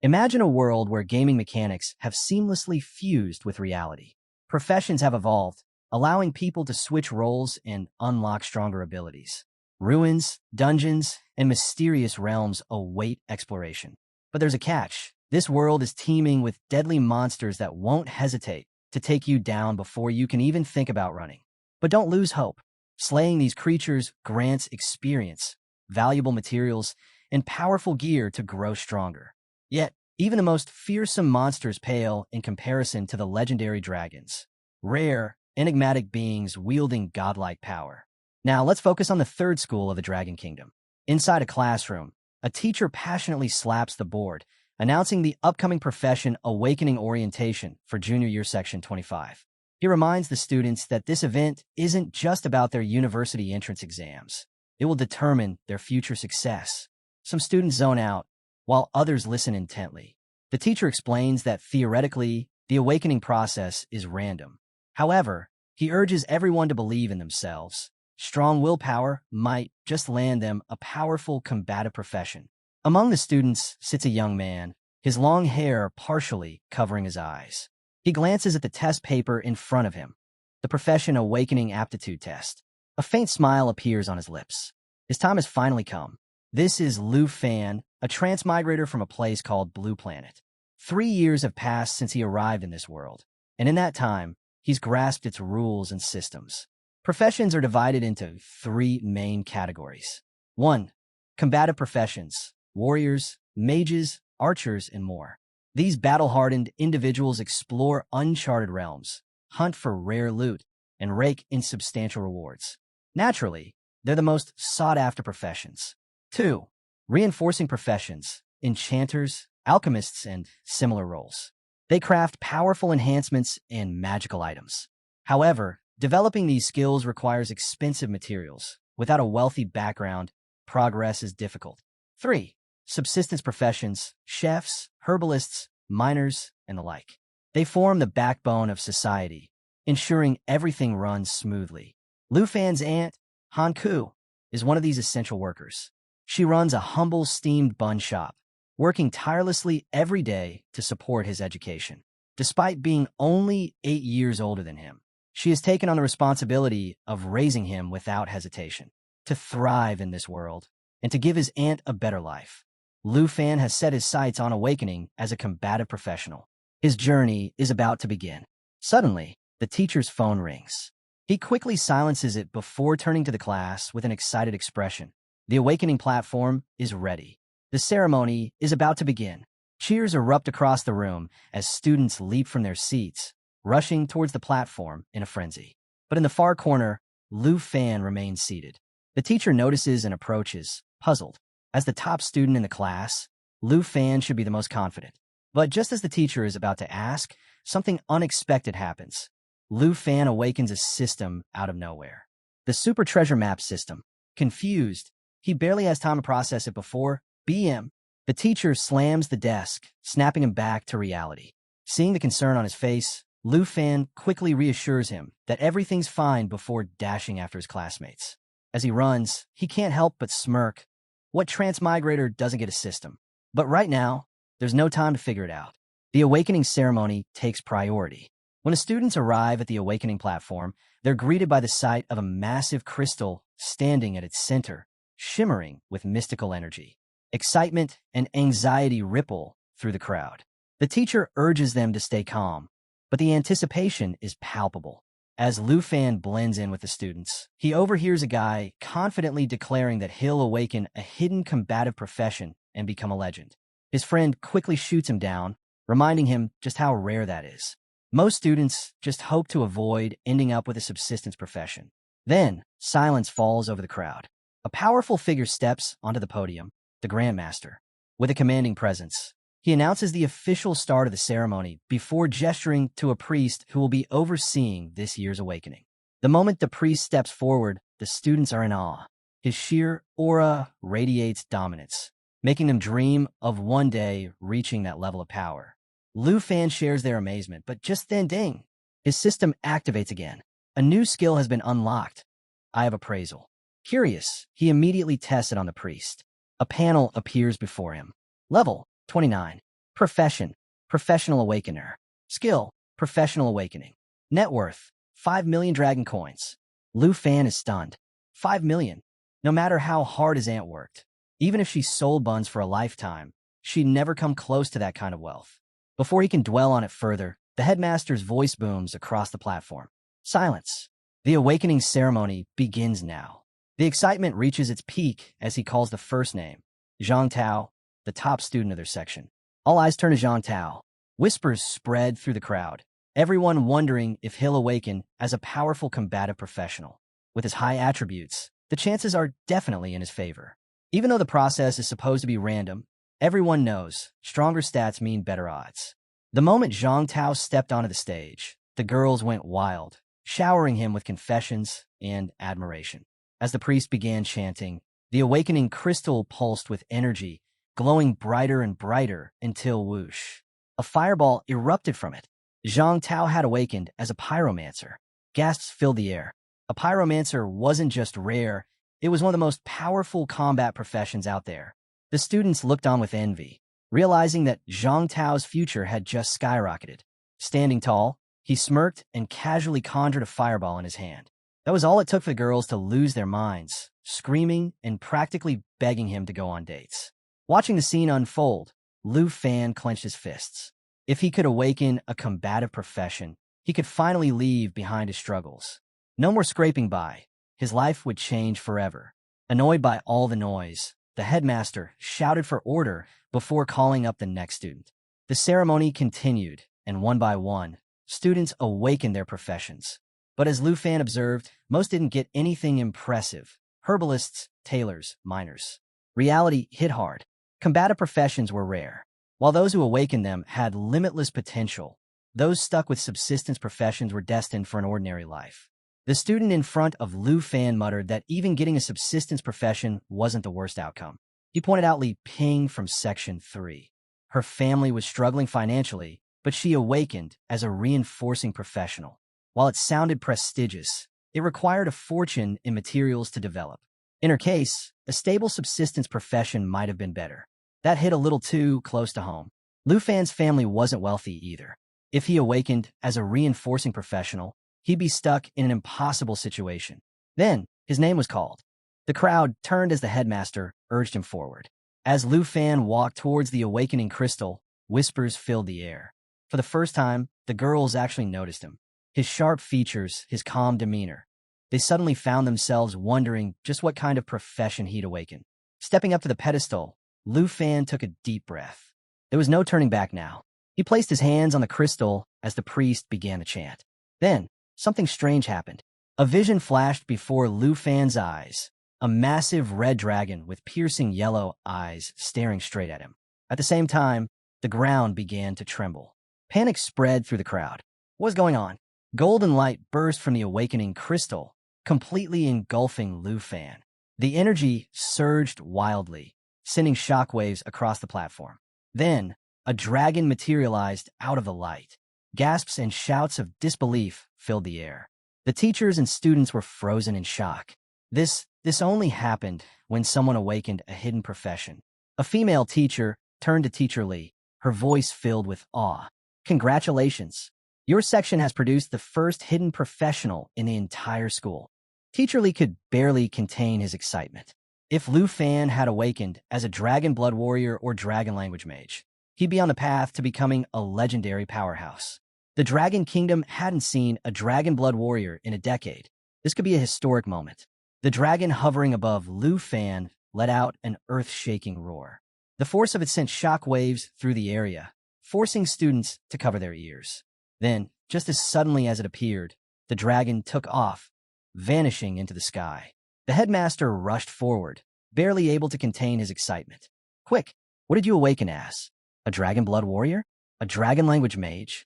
Imagine a world where gaming mechanics have seamlessly fused with reality. Professions have evolved, allowing people to switch roles and unlock stronger abilities. Ruins, dungeons, and mysterious realms await exploration. But there's a catch. This world is teeming with deadly monsters that won't hesitate to take you down before you can even think about running. But don't lose hope. Slaying these creatures grants experience, valuable materials, and powerful gear to grow stronger. Yet, even the most fearsome monsters pale in comparison to the legendary dragons. Rare, enigmatic beings wielding godlike power. Now, let's focus on the third school of the Dragon Kingdom. Inside a classroom, a teacher passionately slaps the board, announcing the upcoming profession Awakening Orientation for Junior Year Section 25. He reminds the students that this event isn't just about their university entrance exams. It will determine their future success. Some students zone out, while others listen intently. The teacher explains that theoretically, the awakening process is random. However, he urges everyone to believe in themselves. Strong willpower might just land them a powerful combative profession. Among the students sits a young man, his long hair partially covering his eyes. He glances at the test paper in front of him, the Profession Awakening Aptitude Test. A faint smile appears on his lips. His time has finally come. This is Lu Fan, a transmigrator from a place called Blue Planet. 3 years have passed since he arrived in this world, and in that time, he's grasped its rules and systems. Professions are divided into 3 main categories. 1. Combative professions: warriors, mages, archers, and more. These battle-hardened individuals explore uncharted realms, hunt for rare loot, and rake in substantial rewards. Naturally, they're the most sought-after professions. 2. Reinforcing professions: enchanters, alchemists, and similar roles. They craft powerful enhancements and magical items. However, developing these skills requires expensive materials. Without a wealthy background, progress is difficult. 3. Subsistence professions: chefs, herbalists, miners, and the like. They form the backbone of society, ensuring everything runs smoothly. Lu Fan's aunt, Han Ku, is one of these essential workers. She runs a humble steamed bun shop, working tirelessly every day to support his education. Despite being only 8 years older than him, she has taken on the responsibility of raising him without hesitation. To thrive in this world, and to give his aunt a better life, Lu Fan has set his sights on awakening as a combative professional. His journey is about to begin. Suddenly, the teacher's phone rings. He quickly silences it before turning to the class with an excited expression. The awakening platform is ready. The ceremony is about to begin. Cheers erupt across the room as students leap from their seats, rushing towards the platform in a frenzy. But in the far corner, Lu Fan remains seated. The teacher notices and approaches, puzzled. As the top student in the class, Lu Fan should be the most confident. But just as the teacher is about to ask, something unexpected happens. Lu Fan awakens a system out of nowhere. The Super Treasure Map system. Confused, he barely has time to process it before BM. The teacher slams the desk, snapping him back to reality. Seeing the concern on his face, Lu Fan quickly reassures him that everything's fine before dashing after his classmates. As he runs, he can't help but smirk. What transmigrator doesn't get a system? But right now, there's no time to figure it out. The awakening ceremony takes priority. When the students arrive at the awakening platform, they're greeted by the sight of a massive crystal standing at its center, shimmering with mystical energy. Excitement and anxiety ripple through the crowd. The teacher urges them to stay calm, but the anticipation is palpable. As Lu Fan blends in with the students, he overhears a guy confidently declaring that he'll awaken a hidden combative profession and become a legend. His friend quickly shoots him down, reminding him just how rare that is. Most students just hope to avoid ending up with a subsistence profession. Then, silence falls over the crowd. A powerful figure steps onto the podium, the Grandmaster. With a commanding presence, he announces the official start of the ceremony before gesturing to a priest who will be overseeing this year's awakening. The moment the priest steps forward, the students are in awe. His sheer aura radiates dominance, making them dream of one day reaching that level of power. Lu Fan shares their amazement, but just then ding, his system activates again. A new skill has been unlocked. Eye of Appraisal. Curious, he immediately tests it on the priest. A panel appears before him. Level 29. Profession, professional awakener. Skill, professional awakening. Net worth, 5 million dragon coins. Lu Fan is stunned. 5 million. No matter how hard his aunt worked, even if she sold buns for a lifetime, she'd never come close to that kind of wealth. Before he can dwell on it further, the headmaster's voice booms across the platform. Silence. The awakening ceremony begins now. The excitement reaches its peak as he calls the first name, Zhang Tao, the top student of their section. All eyes turn to Zhang Tao. Whispers spread through the crowd, everyone wondering if he'll awaken as a powerful combative professional. With his high attributes, the chances are definitely in his favor. Even though the process is supposed to be random, everyone knows stronger stats mean better odds. The moment Zhang Tao stepped onto the stage, the girls went wild, showering him with confessions and admiration. As the priest began chanting, the awakening crystal pulsed with energy, glowing brighter and brighter until whoosh. A fireball erupted from it. Zhang Tao had awakened as a pyromancer. Gasps filled the air. A pyromancer wasn't just rare, it was one of the most powerful combat professions out there. The students looked on with envy, realizing that Zhang Tao's future had just skyrocketed. Standing tall, he smirked and casually conjured a fireball in his hand. That was all it took for the girls to lose their minds, screaming and practically begging him to go on dates. Watching the scene unfold, Lu Fan clenched his fists. If he could awaken a combative profession, he could finally leave behind his struggles. No more scraping by. His life would change forever. Annoyed by all the noise, the headmaster shouted for order before calling up the next student. The ceremony continued, and one by one, students awakened their professions. But as Lu Fan observed, most didn't get anything impressive. Herbalists, tailors, miners. Reality hit hard. Combative professions were rare. While those who awakened them had limitless potential, those stuck with subsistence professions were destined for an ordinary life. The student in front of Lu Fan muttered that even getting a subsistence profession wasn't the worst outcome. He pointed out Li Ping from Section 3. Her family was struggling financially, but she awakened as a reinforcing professional. While it sounded prestigious, it required a fortune in materials to develop. In her case, a stable subsistence profession might have been better. That hit a little too close to home. Lu Fan's family wasn't wealthy either. If he awakened as a reinforcing professional, he'd be stuck in an impossible situation. Then, his name was called. The crowd turned as the headmaster urged him forward. As Lu Fan walked towards the awakening crystal, whispers filled the air. For the first time, the girls actually noticed him. His sharp features, his calm demeanor. They suddenly found themselves wondering just what kind of profession he'd awaken. Stepping up to the pedestal, Lu Fan took a deep breath. There was no turning back now. He placed his hands on the crystal as the priest began to chant. Then, something strange happened. A vision flashed before Lu Fan's eyes, a massive red dragon with piercing yellow eyes staring straight at him. At the same time, the ground began to tremble. Panic spread through the crowd. What was going on? Golden light burst from the awakening crystal, completely engulfing Lu Fan. The energy surged wildly, sending shockwaves across the platform. Then, a dragon materialized out of the light. Gasps and shouts of disbelief filled the air. The teachers and students were frozen in shock. This only happened when someone awakened a hidden profession. A female teacher turned to Teacher Lee, her voice filled with awe. Congratulations. Your section has produced the first hidden professional in the entire school. Teacher Lee could barely contain his excitement. If Lu Fan had awakened as a dragon blood warrior or dragon language mage, he'd be on the path to becoming a legendary powerhouse. The Dragon Kingdom hadn't seen a dragon blood warrior in a decade. This could be a historic moment. The dragon hovering above Lu Fan let out an earth-shaking roar. The force of it sent shock waves through the area, forcing students to cover their ears. Then, just as suddenly as it appeared, the dragon took off, vanishing into the sky. The headmaster rushed forward, barely able to contain his excitement. Quick, what did you awaken as? A dragon blood warrior? A dragon language mage?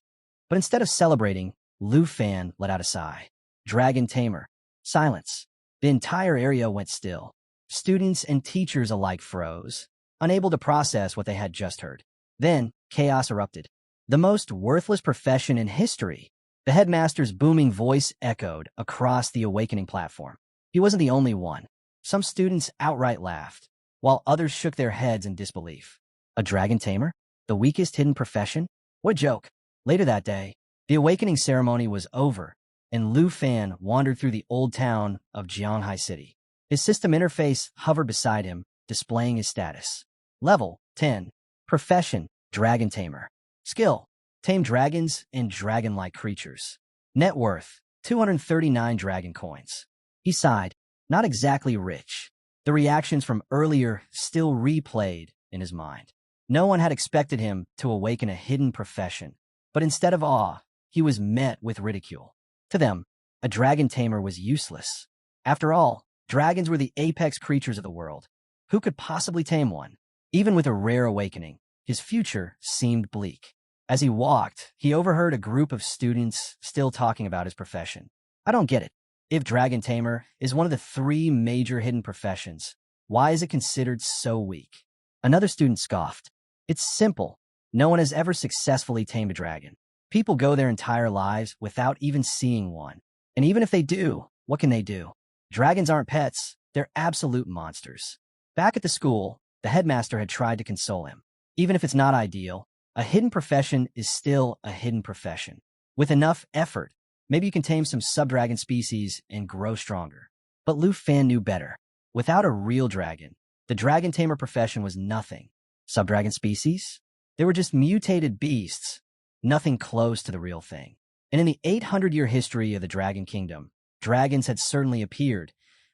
But instead of celebrating, Lu Fan let out a sigh. Dragon Tamer. Silence. The entire area went still. Students and teachers alike froze, unable to process what they had just heard. Then, chaos erupted. The most worthless profession in history. The headmaster's booming voice echoed across the awakening platform. He wasn't the only one. Some students outright laughed, while others shook their heads in disbelief. A dragon tamer? The weakest hidden profession? What a joke. Later that day, the awakening ceremony was over, and Lu Fan wandered through the old town of Jianghai City. His system interface hovered beside him, displaying his status. Level 10. Profession, Dragon Tamer. Skill, tame dragons and dragon-like creatures. Net worth, 239 dragon coins. He sighed, not exactly rich. The reactions from earlier still replayed in his mind. No one had expected him to awaken a hidden profession, but instead of awe, he was met with ridicule. To them, a dragon tamer was useless. After all, dragons were the apex creatures of the world. Who could possibly tame one? Even with a rare awakening, his future seemed bleak. As he walked, he overheard a group of students still talking about his profession. I don't get it. If Dragon Tamer is one of the 3 major hidden professions, why is it considered so weak? Another student scoffed. It's simple. No one has ever successfully tamed a dragon. People go their entire lives without even seeing one. And even if they do, what can they do? Dragons aren't pets. They're absolute monsters. Back at the school, the headmaster had tried to console him. Even if it's not ideal, a hidden profession is still a hidden profession. With enough effort, maybe you can tame some subdragon species and grow stronger. But Lu Fan knew better. Without a real dragon, the dragon tamer profession was nothing. Subdragon species? They were just mutated beasts, nothing close to the real thing. And in the 800-year history of the Dragon Kingdom, dragons had certainly appeared,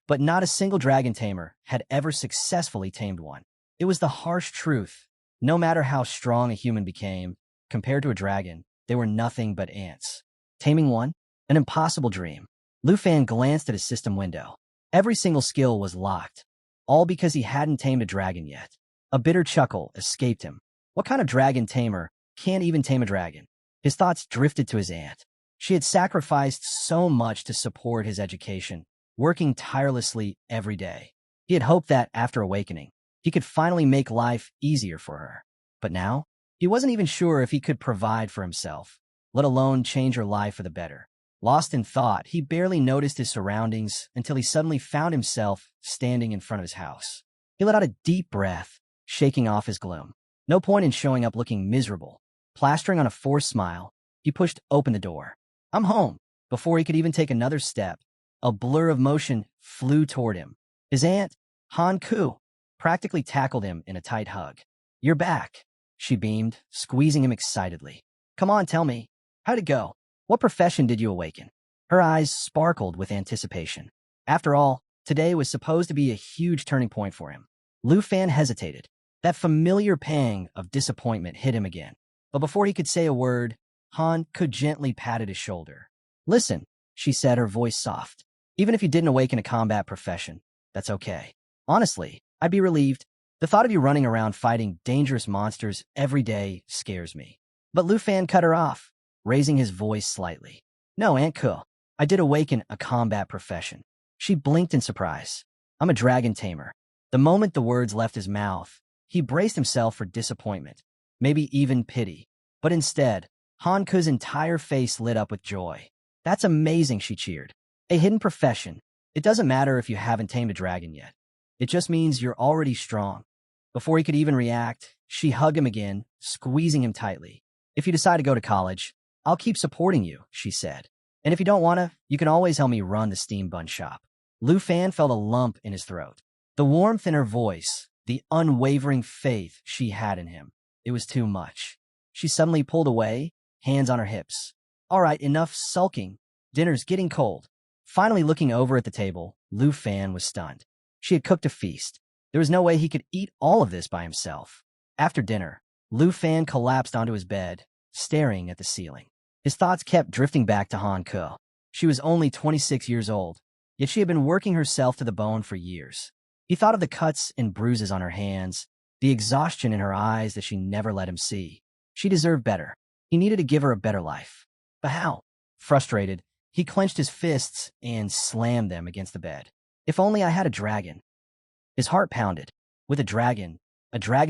but not a single dragon tamer had ever successfully tamed one. It was the harsh truth. No matter how strong a human became, compared to a dragon, they were nothing but ants. Taming one? An impossible dream. Lu Fan glanced at his system window. Every single skill was locked, all because he hadn't tamed a dragon yet. A bitter chuckle escaped him. What kind of dragon tamer can't even tame a dragon? His thoughts drifted to his aunt. She had sacrificed so much to support his education, working tirelessly every day. He had hoped that, after awakening, he could finally make life easier for her. But now, he wasn't even sure if he could provide for himself, let alone change her life for the better. Lost in thought, he barely noticed his surroundings until he suddenly found himself standing in front of his house. He let out a deep breath, shaking off his gloom. No point in showing up looking miserable. Plastering on a forced smile, he pushed open the door. I'm home. Before he could even take another step, a blur of motion flew toward him. His aunt, Han Ku, practically tackled him in a tight hug. You're back, she beamed, squeezing him excitedly. Come on, tell me. How'd it go? What profession did you awaken? Her eyes sparkled with anticipation. After all, today was supposed to be a huge turning point for him. Lu Fan hesitated. That familiar pang of disappointment hit him again. But before he could say a word, Han Ku gently patted his shoulder. Listen, she said, her voice soft. Even if you didn't awaken a combat profession, that's okay. Honestly, I'd be relieved. The thought of you running around fighting dangerous monsters every day scares me. But Lu Fan cut her off, raising his voice slightly. No, Aunt Ku, I did awaken a combat profession. She blinked in surprise. I'm a dragon tamer. The moment the words left his mouth, he braced himself for disappointment, maybe even pity. But instead, Han Ku's entire face lit up with joy. That's amazing, she cheered. A hidden profession. It doesn't matter if you haven't tamed a dragon yet. It just means you're already strong. Before he could even react, she hugged him again, squeezing him tightly. If you decide to go to college, I'll keep supporting you, she said. And if you don't wanna, you can always help me run the steam bun shop. Lu Fan felt a lump in his throat. The warmth in her voice, the unwavering faith she had in him. It was too much. She suddenly pulled away, hands on her hips. All right, enough sulking. Dinner's getting cold. Finally looking over at the table, Lu Fan was stunned. She had cooked a feast. There was no way he could eat all of this by himself. After dinner, Lu Fan collapsed onto his bed, staring at the ceiling. His thoughts kept drifting back to Han Ku. She was only 26 years old, yet she had been working herself to the bone for years. He thought of the cuts and bruises on her hands, the exhaustion in her eyes that she never let him see. She deserved better. He needed to give her a better life. But how? Frustrated, he clenched his fists and slammed them against the bed. If only I had a dragon. His heart pounded. With a dragon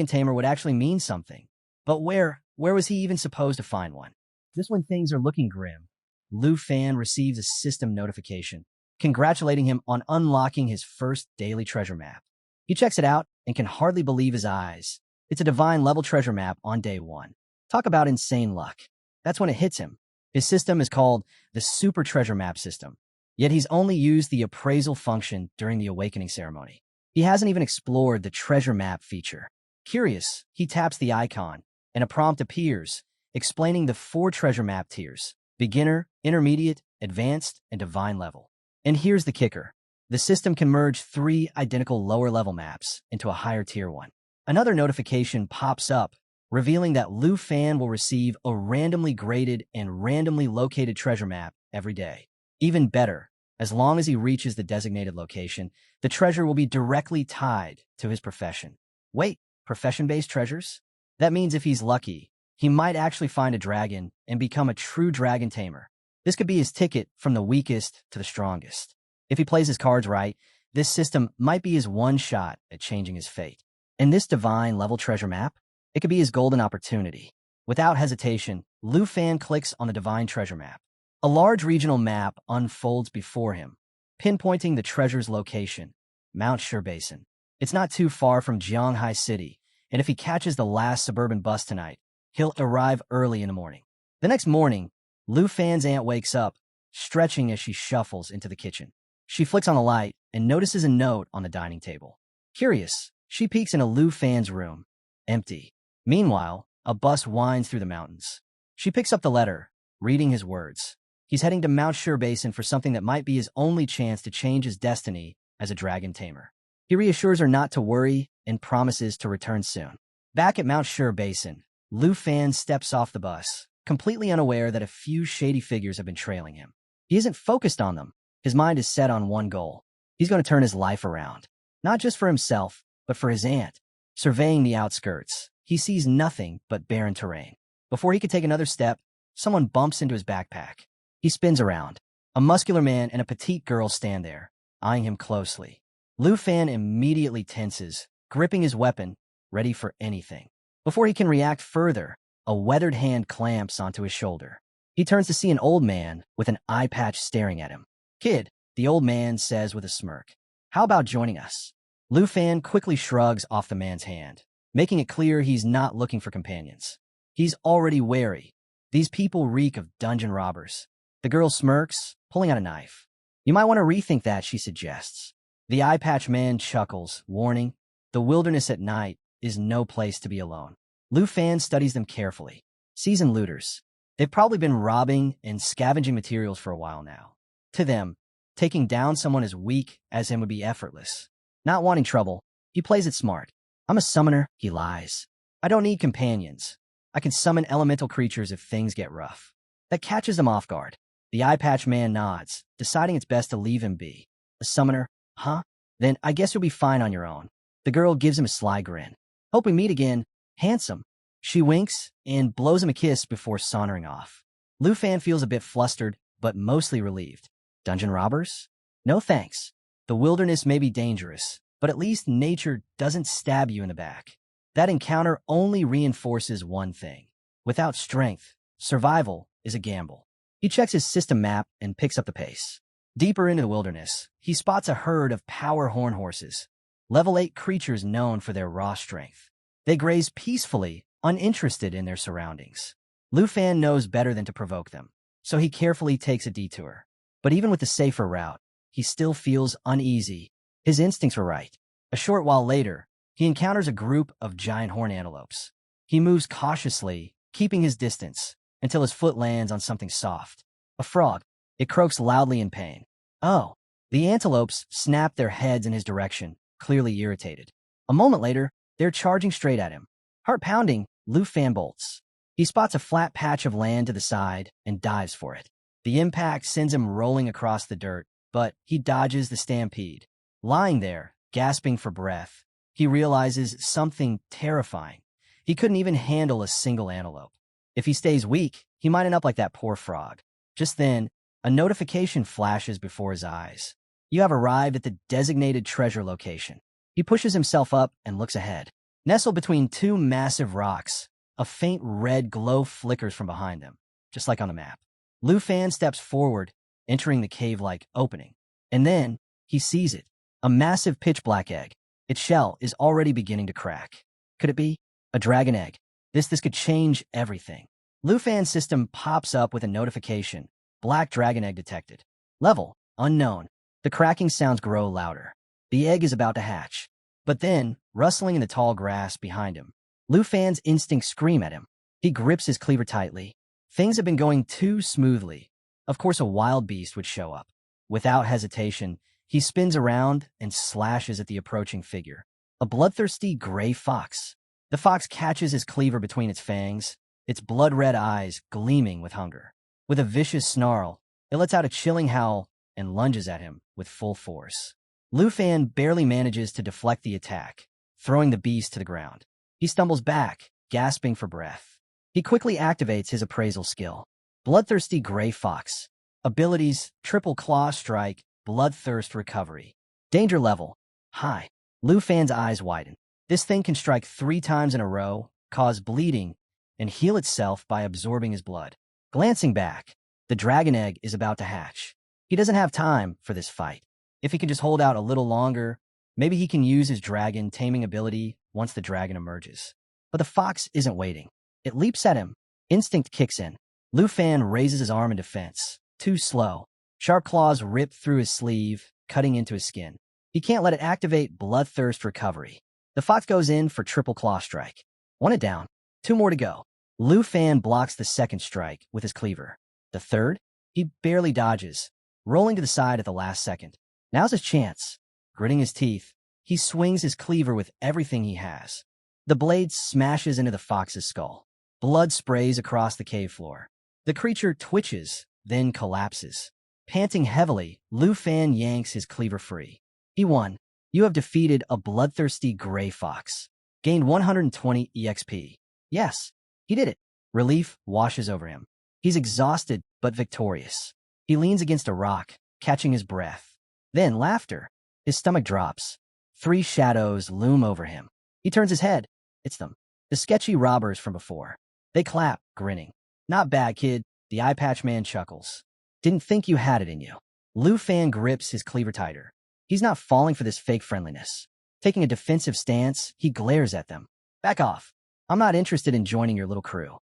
tamer would actually mean something. But where was he even supposed to find one? Just when things are looking grim, Lu Fan receives a system notification, congratulating him on unlocking his first daily treasure map. He checks it out and can hardly believe his eyes. It's a divine level treasure map on day 1. Talk about insane luck. That's when it hits him. His system is called the Super Treasure Map system, yet he's only used the appraisal function during the awakening ceremony. He hasn't even explored the treasure map feature. Curious, he taps the icon, and a prompt appears, explaining the 4 treasure map tiers: beginner, intermediate, advanced, and divine level. And here's the kicker. The system can merge 3 identical lower-level maps into a higher tier one. Another notification pops up, revealing that Lu Fan will receive a randomly graded and randomly located treasure map every day. Even better, as long as he reaches the designated location, the treasure will be directly tied to his profession. Wait, profession-based treasures? That means if he's lucky, he might actually find a dragon and become a true dragon tamer. This could be his ticket from the weakest to the strongest. If he plays his cards right, this system might be his one shot at changing his fate. And this divine level treasure map, it could be his golden opportunity. Without hesitation, Lu Fan clicks on the divine treasure map. A large regional map unfolds before him, pinpointing the treasure's location, Mount Sure Basin. It's not too far from Jianghai City, and if he catches the last suburban bus tonight, he'll arrive early in the morning. The next morning, Lu Fan's aunt wakes up, stretching as she shuffles into the kitchen. She flicks on the light and notices a note on the dining table. Curious, she peeks into Lu Fan's room. Empty. Meanwhile, a bus winds through the mountains. She picks up the letter, reading his words. He's heading to Mount Sure Basin for something that might be his only chance to change his destiny as a dragon tamer. He reassures her not to worry and promises to return soon. Back at Mount Sure Basin, Lu Fan steps off the bus, completely unaware that a few shady figures have been trailing him. He isn't focused on them. His mind is set on one goal. He's going to turn his life around. Not just for himself, but for his aunt. Surveying the outskirts, he sees nothing but barren terrain. Before he could take another step, someone bumps into his backpack. He spins around. A muscular man and a petite girl stand there, eyeing him closely. Lu Fan immediately tenses, gripping his weapon, ready for anything. Before he can react further, a weathered hand clamps onto his shoulder. He turns to see an old man with an eye patch staring at him. "Kid," the old man says with a smirk. "How about joining us?" Lu Fan quickly shrugs off the man's hand, making it clear he's not looking for companions. He's already wary. These people reek of dungeon robbers. The girl smirks, pulling out a knife. "You might want to rethink that," she suggests. The eye patch man chuckles, warning, the wilderness at night is no place to be alone. Lu Fan studies them carefully. Seasoned looters. They've probably been robbing and scavenging materials for a while now. To them, taking down someone as weak as him would be effortless. Not wanting trouble, he plays it smart. "I'm a summoner," he lies. "I don't need companions. I can summon elemental creatures if things get rough." That catches them off guard. The eye patch man nods, deciding it's best to leave him be. "A summoner? Huh? Then I guess you'll be fine on your own." The girl gives him a sly grin. "Hope we meet again, handsome." She winks and blows him a kiss before sauntering off. Lu Fan feels a bit flustered, but mostly relieved. Dungeon robbers? No thanks. The wilderness may be dangerous, but at least nature doesn't stab you in the back. That encounter only reinforces one thing. Without strength, survival is a gamble. He checks his system map and picks up the pace. Deeper into the wilderness, he spots a herd of power horn horses, level 8 creatures known for their raw strength. They graze peacefully, uninterested in their surroundings. Lu Fan knows better than to provoke them, so he carefully takes a detour. But even with the safer route, he still feels uneasy. His instincts were right. A short while later, he encounters a group of giant horned antelopes. He moves cautiously, keeping his distance, until his foot lands on something soft. A frog. It croaks loudly in pain. Oh. The antelopes snap their heads in his direction, clearly irritated. A moment later, they're charging straight at him. Heart pounding, Lu Fan bolts. He spots a flat patch of land to the side and dives for it. The impact sends him rolling across the dirt, but he dodges the stampede. Lying there, gasping for breath, he realizes something terrifying. He couldn't even handle a single antelope. If he stays weak, he might end up like that poor frog. Just then, a notification flashes before his eyes. You have arrived at the designated treasure location. He pushes himself up and looks ahead. Nestled between 2 massive rocks, a faint red glow flickers from behind them, just like on the map. Lu Fan steps forward, entering the cave-like opening. And then, he sees it. A massive pitch-black egg. Its shell is already beginning to crack. Could it be? A dragon egg. This could change everything. Lu Fan's system pops up with a notification. Black dragon egg detected. Level, unknown. The cracking sounds grow louder. The egg is about to hatch. But then, rustling in the tall grass behind him, Lu Fan's instincts scream at him. He grips his cleaver tightly. Things have been going too smoothly. Of course, a wild beast would show up. Without hesitation, he spins around and slashes at the approaching figure. A bloodthirsty gray fox. The fox catches his cleaver between its fangs, its blood-red eyes gleaming with hunger. With a vicious snarl, it lets out a chilling howl and lunges at him with full force. Lu Fan barely manages to deflect the attack, throwing the beast to the ground. He stumbles back, gasping for breath. He quickly activates his appraisal skill. Bloodthirsty Gray Fox. Abilities, Triple Claw Strike, Bloodthirst Recovery. Danger level, high. Lu Fan's eyes widen. This thing can strike 3 times in a row, cause bleeding, and heal itself by absorbing his blood. Glancing back, the dragon egg is about to hatch. He doesn't have time for this fight. If he can just hold out a little longer, maybe he can use his dragon taming ability once the dragon emerges. But the fox isn't waiting. It leaps at him. Instinct kicks in. Lu Fan raises his arm in defense. Too slow. Sharp claws rip through his sleeve, cutting into his skin. He can't let it activate Bloodthirst Recovery. The fox goes in for Triple Claw Strike. 1 down. 2 more to go. Lu Fan blocks the second strike with his cleaver. The third? He barely dodges, rolling to the side at the last second. Now's his chance. Gritting his teeth, he swings his cleaver with everything he has. The blade smashes into the fox's skull. Blood sprays across the cave floor. The creature twitches, then collapses. Panting heavily, Lu Fan yanks his cleaver free. He won. You have defeated a bloodthirsty gray fox. Gained 120 EXP. Yes, he did it. Relief washes over him. He's exhausted but victorious. He leans against a rock, catching his breath. Then laughter. His stomach drops. 3 shadows loom over him. He turns his head. It's them. The sketchy robbers from before. They clap, grinning. Not bad, kid. The eye patch man chuckles. Didn't think you had it in you. Lu Fan grips his cleaver tighter. He's not falling for this fake friendliness. Taking a defensive stance, he glares at them. Back off. I'm not interested in joining your little crew.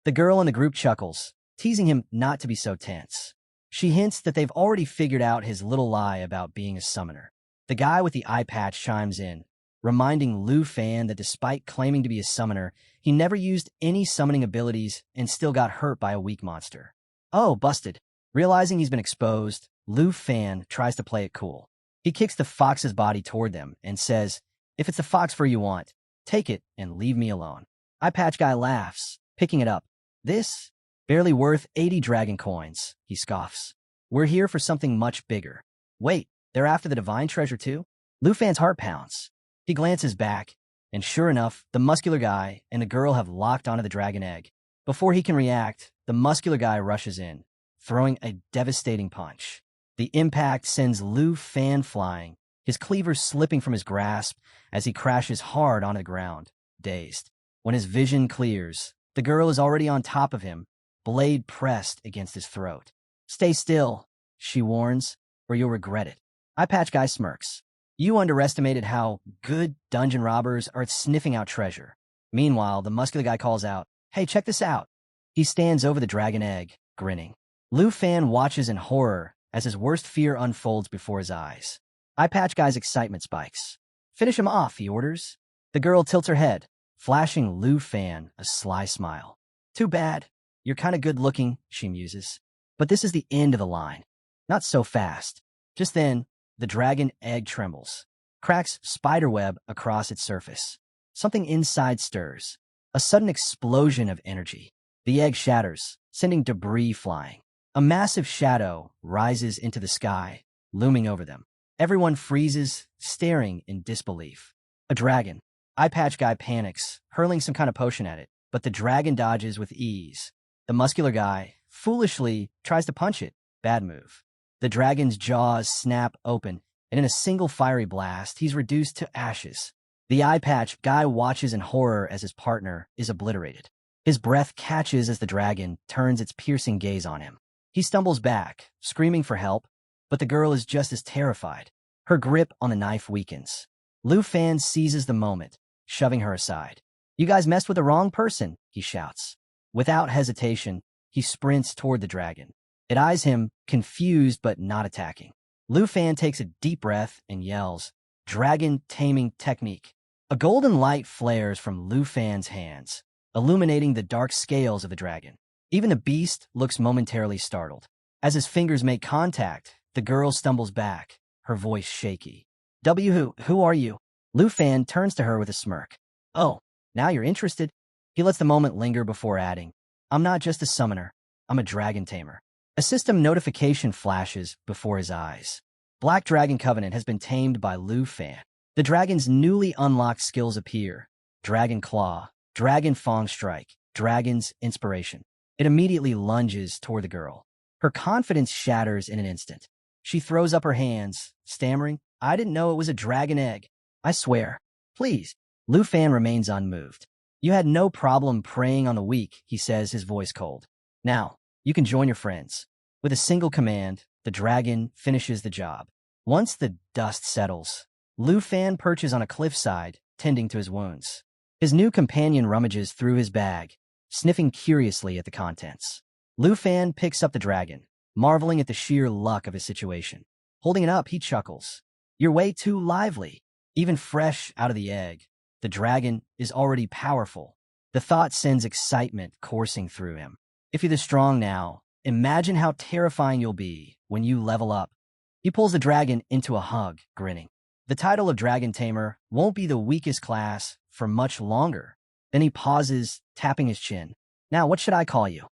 The girl in the group chuckles, teasing him not to be so tense. She hints that they've already figured out his little lie about being a summoner. The guy with the eye patch chimes in, reminding Lu Fan that despite claiming to be a summoner, he never used any summoning abilities and still got hurt by a weak monster. Oh, busted. Realizing he's been exposed, Lu Fan tries to play it cool. He kicks the fox's body toward them and says, if it's the fox fur you want, take it and leave me alone. Eye patch guy laughs, picking it up. This? Barely worth 80 dragon coins, he scoffs. We're here for something much bigger. Wait, they're after the divine treasure too? Lu Fan's heart pounds. He glances back, and sure enough, the muscular guy and the girl have locked onto the dragon egg. Before he can react, the muscular guy rushes in, throwing a devastating punch. The impact sends Lu Fan flying, his cleaver slipping from his grasp as he crashes hard onto the ground, dazed. When his vision clears, the girl is already on top of him, blade pressed against his throat. Stay still, she warns, or you'll regret it. Eye patch guy smirks. You underestimated how good dungeon robbers are at sniffing out treasure. Meanwhile, the muscular guy calls out, hey, check this out. He stands over the dragon egg, grinning. Lu Fan watches in horror as his worst fear unfolds before his eyes. Eye patch guy's excitement spikes. Finish him off, he orders. The girl tilts her head, flashing Lu Fan a sly smile. Too bad. You're kind of good looking, she muses. But this is the end of the line. Not so fast. Just then, the dragon egg trembles, cracks spiderweb across its surface. Something inside stirs. A sudden explosion of energy. The egg shatters, sending debris flying. A massive shadow rises into the sky, looming over them. Everyone freezes, staring in disbelief. A dragon. Eye patch guy panics, hurling some kind of potion at it, but the dragon dodges with ease. The muscular guy, foolishly, tries to punch it. Bad move. The dragon's jaws snap open, and in a single fiery blast, he's reduced to ashes. The eye patch guy watches in horror as his partner is obliterated. His breath catches as the dragon turns its piercing gaze on him. He stumbles back, screaming for help, but the girl is just as terrified. Her grip on the knife weakens. Lu Fan seizes the moment, shoving her aside. You guys messed with the wrong person, he shouts. Without hesitation, he sprints toward the dragon. It eyes him, confused but not attacking. Lu Fan takes a deep breath and yells, "Dragon Taming Technique." A golden light flares from Lu Fan's hands, illuminating the dark scales of the dragon. Even the beast looks momentarily startled. As his fingers make contact, the girl stumbles back, her voice shaky. Who are you?" Lu Fan turns to her with a smirk. "Oh, now you're interested?" He lets the moment linger before adding, "I'm not just a summoner, I'm a dragon tamer." A system notification flashes before his eyes. Black Dragon Covenant has been tamed by Lu Fan. The dragon's newly unlocked skills appear: Dragon Claw, Dragon Fang Strike, Dragon's Inspiration. It immediately lunges toward the girl. Her confidence shatters in an instant. She throws up her hands, stammering, "I didn't know it was a dragon egg. I swear." "Please." Lu Fan remains unmoved. "You had no problem preying on the weak," he says, his voice cold. "Now, you can join your friends." With a single command, the dragon finishes the job. Once the dust settles, Lu Fan perches on a cliffside, tending to his wounds. His new companion rummages through his bag, sniffing curiously at the contents. Lu Fan picks up the dragon, marveling at the sheer luck of his situation. Holding it up, he chuckles. "You're way too lively." Even fresh out of the egg, the dragon is already powerful. The thought sends excitement coursing through him. If you're this strong now, imagine how terrifying you'll be when you level up. He pulls the dragon into a hug, grinning. The title of Dragon Tamer won't be the weakest class for much longer. Then he pauses, tapping his chin. "Now, what should I call you?"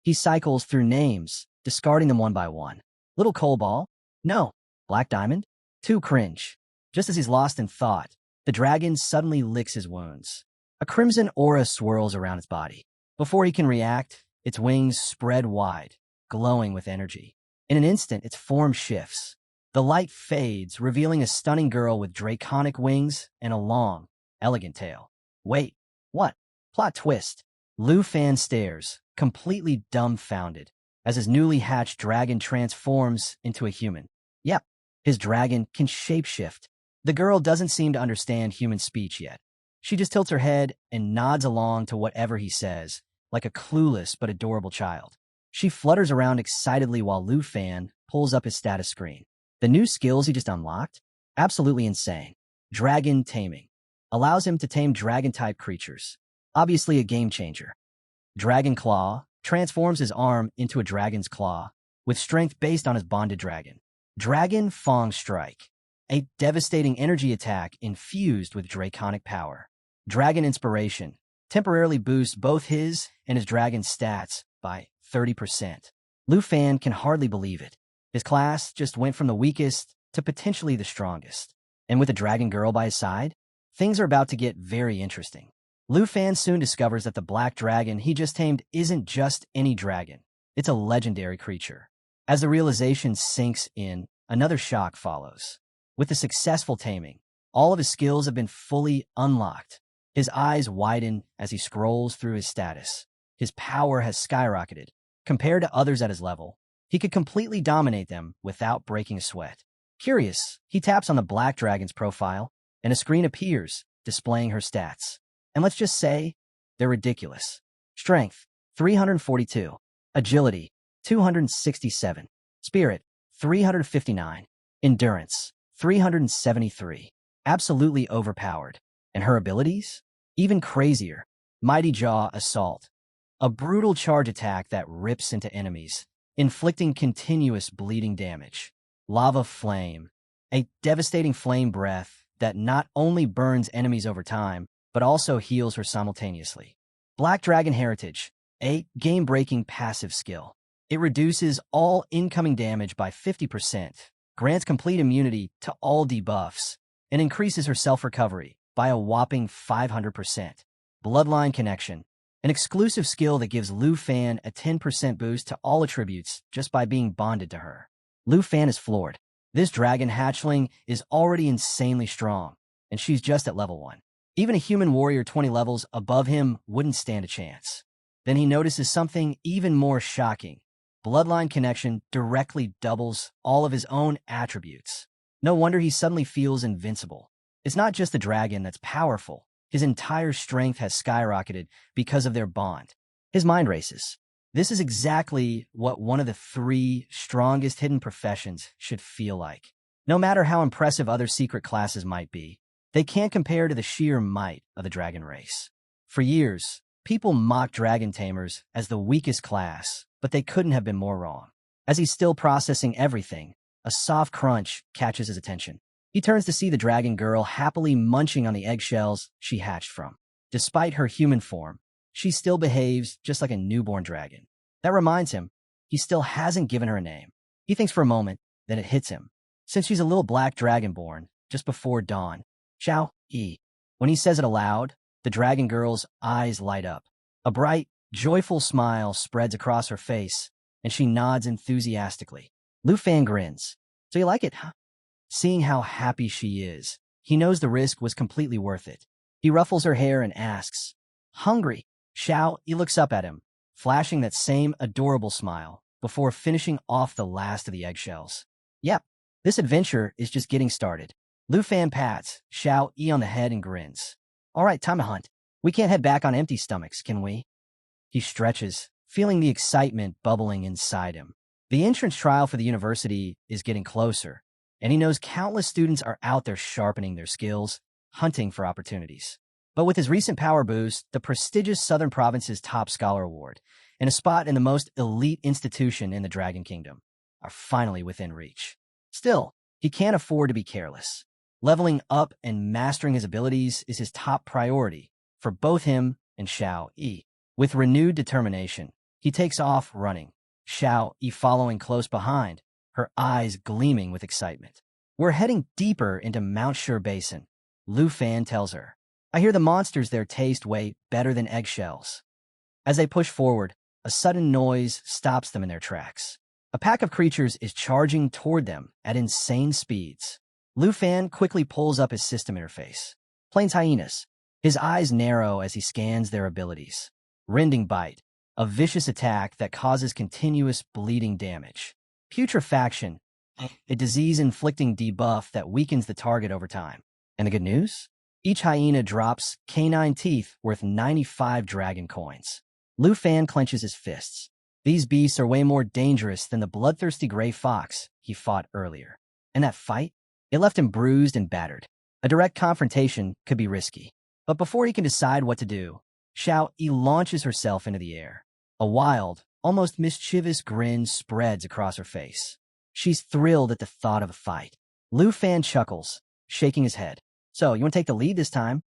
He cycles through names, discarding them one by one. Little Coal Ball? No. Black Diamond? Too cringe. Just as he's lost in thought, the dragon suddenly licks his wounds. A crimson aura swirls around its body. Before he can react, its wings spread wide, glowing with energy. In an instant, its form shifts. The light fades, revealing a stunning girl with draconic wings and a long, elegant tail. Wait, what? Plot twist. Lu Fan stares, completely dumbfounded, as his newly hatched dragon transforms into a human. Yep, his dragon can shapeshift. The girl doesn't seem to understand human speech yet. She just tilts her head and nods along to whatever he says, like a clueless but adorable child. She flutters around excitedly while Lu Fan pulls up his status screen. The new skills he just unlocked? Absolutely insane. Dragon Taming. Allows him to tame dragon-type creatures. Obviously a game changer. Dragon Claw transforms his arm into a dragon's claw, with strength based on his bonded dragon. Dragon Fang Strike. A devastating energy attack infused with draconic power. Dragon Inspiration temporarily boosts both his and his dragon's stats by 30%. Lu Fan can hardly believe it. His class just went from the weakest to potentially the strongest. And with a dragon girl by his side, things are about to get very interesting. Lu Fan soon discovers that the black dragon he just tamed isn't just any dragon. It's a legendary creature. As the realization sinks in, another shock follows. With the successful taming, all of his skills have been fully unlocked. His eyes widen as he scrolls through his status. His power has skyrocketed. Compared to others at his level, he could completely dominate them without breaking a sweat. Curious, he taps on the black dragon's profile, and a screen appears, displaying her stats. And let's just say, they're ridiculous. Strength, 342. Agility, 267. Spirit, 359. Endurance, 373. Absolutely overpowered. And her abilities? Even crazier. Mighty Jaw Assault. A brutal charge attack that rips into enemies, inflicting continuous bleeding damage. Lava Flame. A devastating flame breath that not only burns enemies over time, but also heals her simultaneously. Black Dragon Heritage. A game-breaking passive skill. It reduces all incoming damage by 50%, grants complete immunity to all debuffs, and increases her self-recovery by a whopping 500%. Bloodline Connection. An exclusive skill that gives Lu Fan a 10% boost to all attributes just by being bonded to her. Lu Fan is floored. This dragon hatchling is already insanely strong, and she's just at level 1. Even a human warrior 20 levels above him wouldn't stand a chance. Then he notices something even more shocking. Bloodline Connection directly doubles all of his own attributes. No wonder he suddenly feels invincible. It's not just the dragon that's powerful. His entire strength has skyrocketed because of their bond. His mind races. This is exactly what one of the 3 strongest hidden professions should feel like. No matter how impressive other secret classes might be, they can't compare to the sheer might of the dragon race. For years, people mocked dragon tamers as the weakest class, but they couldn't have been more wrong. As he's still processing everything, a soft crunch catches his attention. He turns to see the dragon girl happily munching on the eggshells she hatched from. Despite her human form, she still behaves just like a newborn dragon. That reminds him, he still hasn't given her a name. He thinks for a moment, then it hits him. Since she's a little black dragon born, just before dawn, Xiao Yi. When he says it aloud, the dragon girl's eyes light up. A bright, joyful smile spreads across her face, and she nods enthusiastically. Lu Fan grins. So you like it, huh? Seeing how happy she is, he knows the risk was completely worth it. He ruffles her hair and asks, "Hungry?" Xiao Yi looks up at him, flashing that same adorable smile, before finishing off the last of the eggshells. Yep, this adventure is just getting started. Lu Fan pats Xiao Yi on the head and grins. All right, time to hunt. We can't head back on empty stomachs, can we? He stretches, feeling the excitement bubbling inside him. The entrance trial for the university is getting closer, and he knows countless students are out there sharpening their skills, hunting for opportunities. But with his recent power boost, the prestigious Southern Province's Top Scholar Award, and a spot in the most elite institution in the Dragon Kingdom, are finally within reach. Still, he can't afford to be careless. Leveling up and mastering his abilities is his top priority for both him and Xiao Yi. With renewed determination, he takes off running, Xiao Yi following close behind, her eyes gleaming with excitement. We're heading deeper into Mount Sure Basin, Lu Fan tells her. I hear the monsters there taste way better than eggshells. As they push forward, a sudden noise stops them in their tracks. A pack of creatures is charging toward them at insane speeds. Lu Fan quickly pulls up his system interface. Plains hyenas. His eyes narrow as he scans their abilities. Rending Bite, a vicious attack that causes continuous bleeding damage. Putrefaction, a disease-inflicting debuff that weakens the target over time. And the good news? Each hyena drops canine teeth worth 95 dragon coins. Lu Fan clenches his fists. These beasts are way more dangerous than the bloodthirsty gray fox he fought earlier. And that fight? It left him bruised and battered. A direct confrontation could be risky. But before he can decide what to do, Xiao Yi launches herself into the air. A wild, almost mischievous grin spreads across her face. She's thrilled at the thought of a fight. Lu Fan chuckles, shaking his head. So, you want to take the lead this time?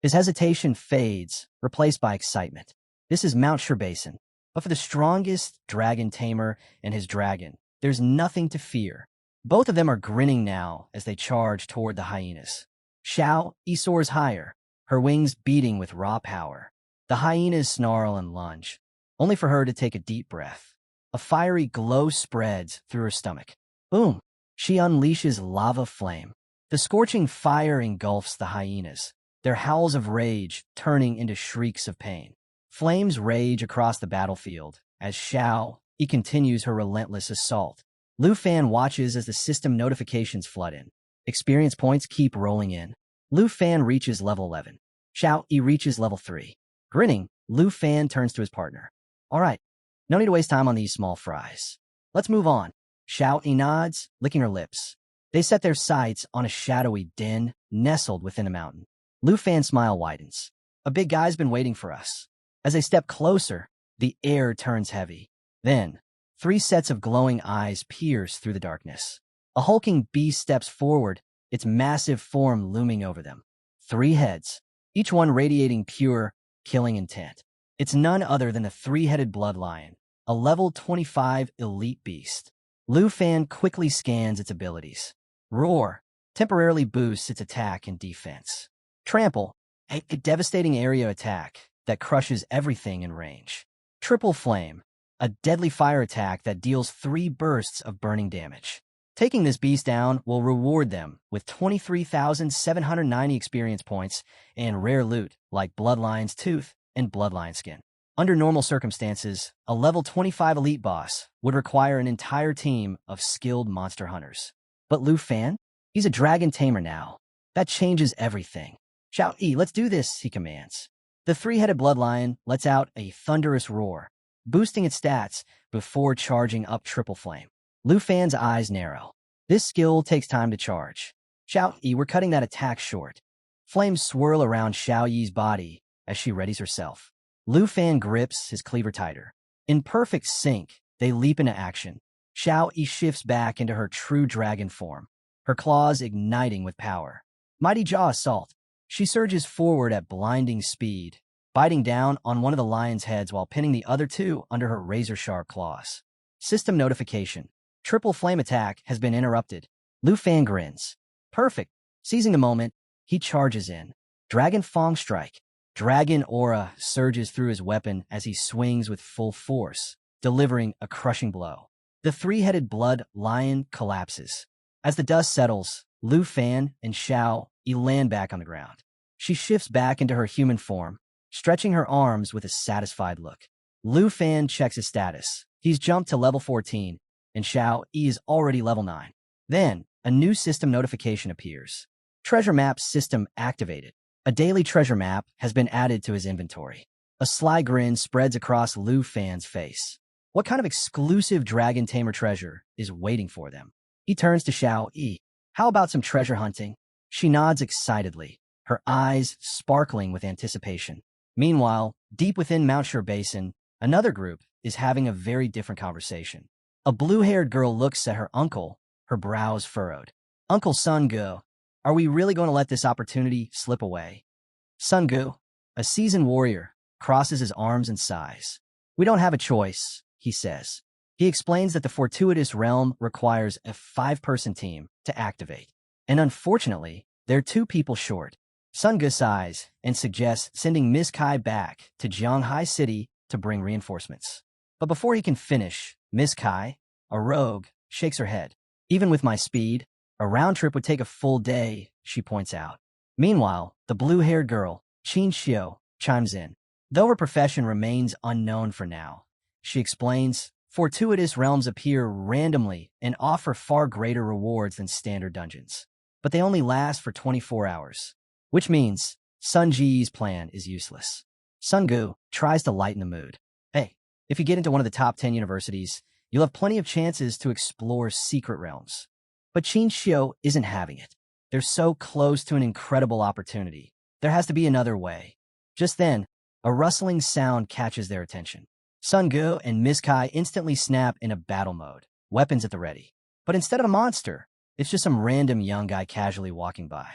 His hesitation fades, replaced by excitement. This is Mount Sure Basin. But for the strongest dragon tamer and his dragon, there's nothing to fear. Both of them are grinning now as they charge toward the hyenas. Xiao Yi soars higher, her wings beating with raw power. The hyenas snarl and lunge, only for her to take a deep breath. A fiery glow spreads through her stomach. Boom! She unleashes lava flame. The scorching fire engulfs the hyenas, their howls of rage turning into shrieks of pain. Flames rage across the battlefield as Xiao Yi continues her relentless assault. Lu Fan watches as the system notifications flood in. Experience points keep rolling in. Lu Fan reaches level 11. Xiao Yi reaches level 3. Grinning, Lu Fan turns to his partner. All right, no need to waste time on these small fries. Let's move on. Xiao Yi nods, licking her lips. They set their sights on a shadowy den nestled within a mountain. Lu Fan's smile widens. A big guy's been waiting for us. As they step closer, the air turns heavy. Then, 3 sets of glowing eyes pierce through the darkness. A hulking beast steps forward, its massive form looming over them. 3 heads, each one radiating pure, killing intent. It's none other than the 3-headed blood lion, a level 25 elite beast. Lu Fan quickly scans its abilities. Roar temporarily boosts its attack and defense. Trample, a devastating area attack that crushes everything in range. Triple Flame, a deadly fire attack that deals 3 bursts of burning damage. Taking this beast down will reward them with 23,790 experience points and rare loot like Bloodlion's Tooth and Bloodlion Skin. Under normal circumstances, a level 25 elite boss would require an entire team of skilled monster hunters. But Lu Fan? He's a dragon tamer now. That changes everything. Xiao Yi, let's do this, he commands. The three-headed blood lion lets out a thunderous roar, boosting its stats before charging up triple flame. Lu Fan's eyes narrow. This skill takes time to charge. Xiao Yi, we're cutting that attack short. Flames swirl around Xiao Yi's body as she readies herself. Lu Fan grips his cleaver tighter. In perfect sync, they leap into action. Xiao Yi shifts back into her true dragon form, her claws igniting with power. Mighty Jaw Assault. She surges forward at blinding speed, biting down on one of the lion's heads while pinning the other two under her razor-sharp claws. System notification. Triple flame attack has been interrupted. Lu Fan grins. Perfect. Seizing the moment, he charges in. Dragon Fang Strike. Dragon aura surges through his weapon as he swings with full force, delivering a crushing blow. The three-headed blood lion collapses. As the dust settles, Lu Fan and Xiao Yi land back on the ground. She shifts back into her human form, stretching her arms with a satisfied look. Lu Fan checks his status. He's jumped to level 14, and Xiao Yi is already level 9. Then, a new system notification appears. Treasure map system activated. A daily treasure map has been added to his inventory. A sly grin spreads across Lu Fan's face. What kind of exclusive dragon tamer treasure is waiting for them? He turns to Xiao Yi. How about some treasure hunting? She nods excitedly, her eyes sparkling with anticipation. Meanwhile, deep within Mount Shur Basin, another group is having a very different conversation. A blue-haired girl looks at her uncle, her brows furrowed. Uncle Sun Gu, are we really going to let this opportunity slip away? Sun Gu, a seasoned warrior, crosses his arms and sighs. We don't have a choice, he says. He explains that the fortuitous realm requires a 5-person team to activate. And unfortunately, they're 2 people short. Sun Gu sighs and suggests sending Miss Kai back to Jianghai City to bring reinforcements. But before he can finish, Miss Kai, a rogue, shakes her head. Even with my speed, a round trip would take a full day, she points out. Meanwhile, the blue-haired girl, Qin Xiu, chimes in. Though her profession remains unknown for now, she explains, fortuitous realms appear randomly and offer far greater rewards than standard dungeons. But they only last for 24 hours, which means Sun Ji's plan is useless. Sun Gu tries to lighten the mood. Hey, if you get into one of the top 10 universities, you'll have plenty of chances to explore secret realms. But Qin Xiu isn't having it. They're so close to an incredible opportunity. There has to be another way. Just then, a rustling sound catches their attention. Sun Gu and Miss Kai instantly snap into battle mode, weapons at the ready. But instead of a monster, it's just some random young guy casually walking by.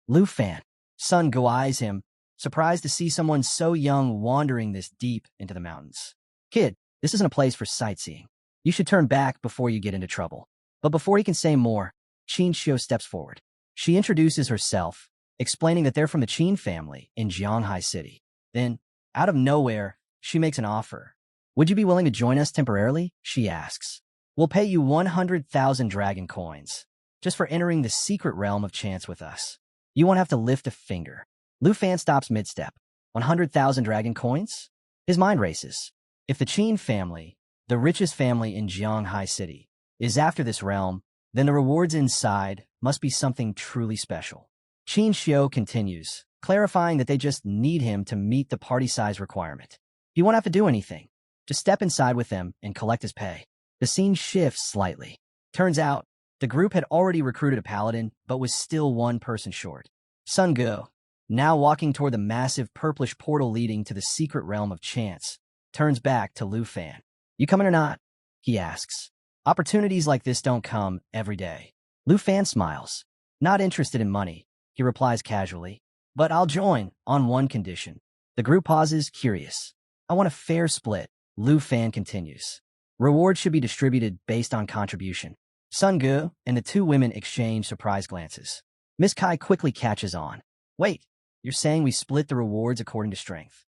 Lu Fan. Sun Gu eyes him, surprised to see someone so young wandering this deep into the mountains. Kid, this isn't a place for sightseeing. You should turn back before you get into trouble. But before he can say more, Qin Xiu steps forward. She introduces herself, explaining that they're from the Qin family in Jianghai City. Then, out of nowhere, she makes an offer. Would you be willing to join us temporarily? She asks. We'll pay you 100,000 dragon coins, just for entering the secret realm of chance with us. You won't have to lift a finger. Lu Fan stops mid-step. 100,000 dragon coins? His mind races. If the Qin family, the richest family in Jianghai City, is after this realm, then the rewards inside must be something truly special. Qin Xiu continues, clarifying that they just need him to meet the party size requirement. He won't have to do anything. Just step inside with them and collect his pay. The scene shifts slightly. Turns out, the group had already recruited a paladin, but was still 1 person short. Sun Gu, now walking toward the massive purplish portal leading to the secret realm of chance, turns back to Lu Fan. You coming or not? He asks. Opportunities like this don't come every day. Lu Fan smiles. Not interested in money, he replies casually. But I'll join on one condition. The group pauses, curious. I want a fair split, Lu Fan continues. Rewards should be distributed based on contribution. Sun Gu and the 2 women exchange surprised glances. Miss Kai quickly catches on. Wait, you're saying we split the rewards according to strength?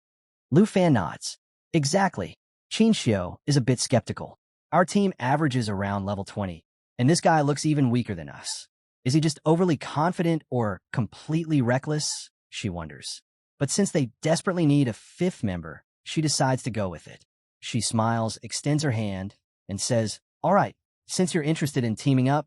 Lu Fan nods. Exactly. Qin Xiu is a bit skeptical. Our team averages around level 20, and this guy looks even weaker than us. Is he just overly confident or completely reckless? She wonders. But since they desperately need a 5th member, she decides to go with it. She smiles, extends her hand, and says, all right, since you're interested in teaming up,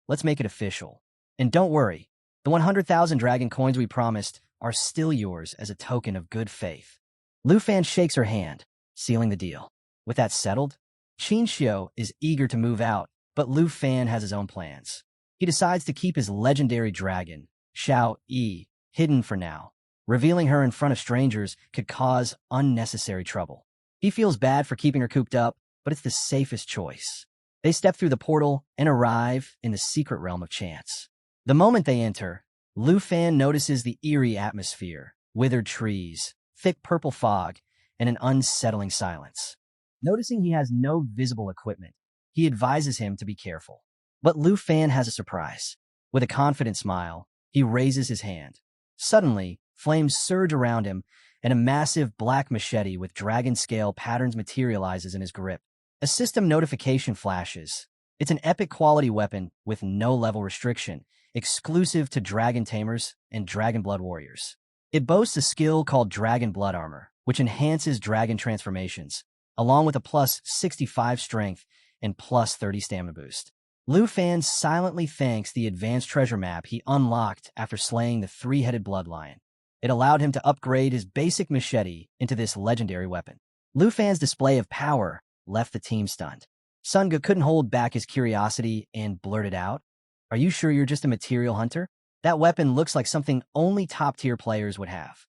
let's make it official. And don't worry, the 100,000 dragon coins we promised are still yours as a token of good faith. Lu Fan shakes her hand, sealing the deal. With that settled, Qin Xiu is eager to move out, but Lu Fan has his own plans. He decides to keep his legendary dragon, Xiao Yi, hidden for now. Revealing her in front of strangers could cause unnecessary trouble. He feels bad for keeping her cooped up, but it's the safest choice. They step through the portal and arrive in the secret realm of chance. The moment they enter, Lu Fan notices the eerie atmosphere, withered trees, thick purple fog, and an unsettling silence. Noticing he has no visible equipment, he advises him to be careful. But Lu Fan has a surprise. With a confident smile, he raises his hand. Suddenly, flames surge around him, and a massive black machete with dragon-scale patterns materializes in his grip. A system notification flashes. It's an epic quality weapon with no level restriction, exclusive to Dragon Tamers and Dragon Blood Warriors. It boasts a skill called Dragon Blood Armor, which enhances dragon transformations, along with a plus 65 strength and plus 30 stamina boost. Lu Fan silently thanks the advanced treasure map he unlocked after slaying the three-headed blood lion. It allowed him to upgrade his basic machete into this legendary weapon. Lu Fan's display of power left the team stunned. Sun Ge couldn't hold back his curiosity and blurted out, "Are you sure you're just a material hunter? That weapon looks like something only top-tier players would have."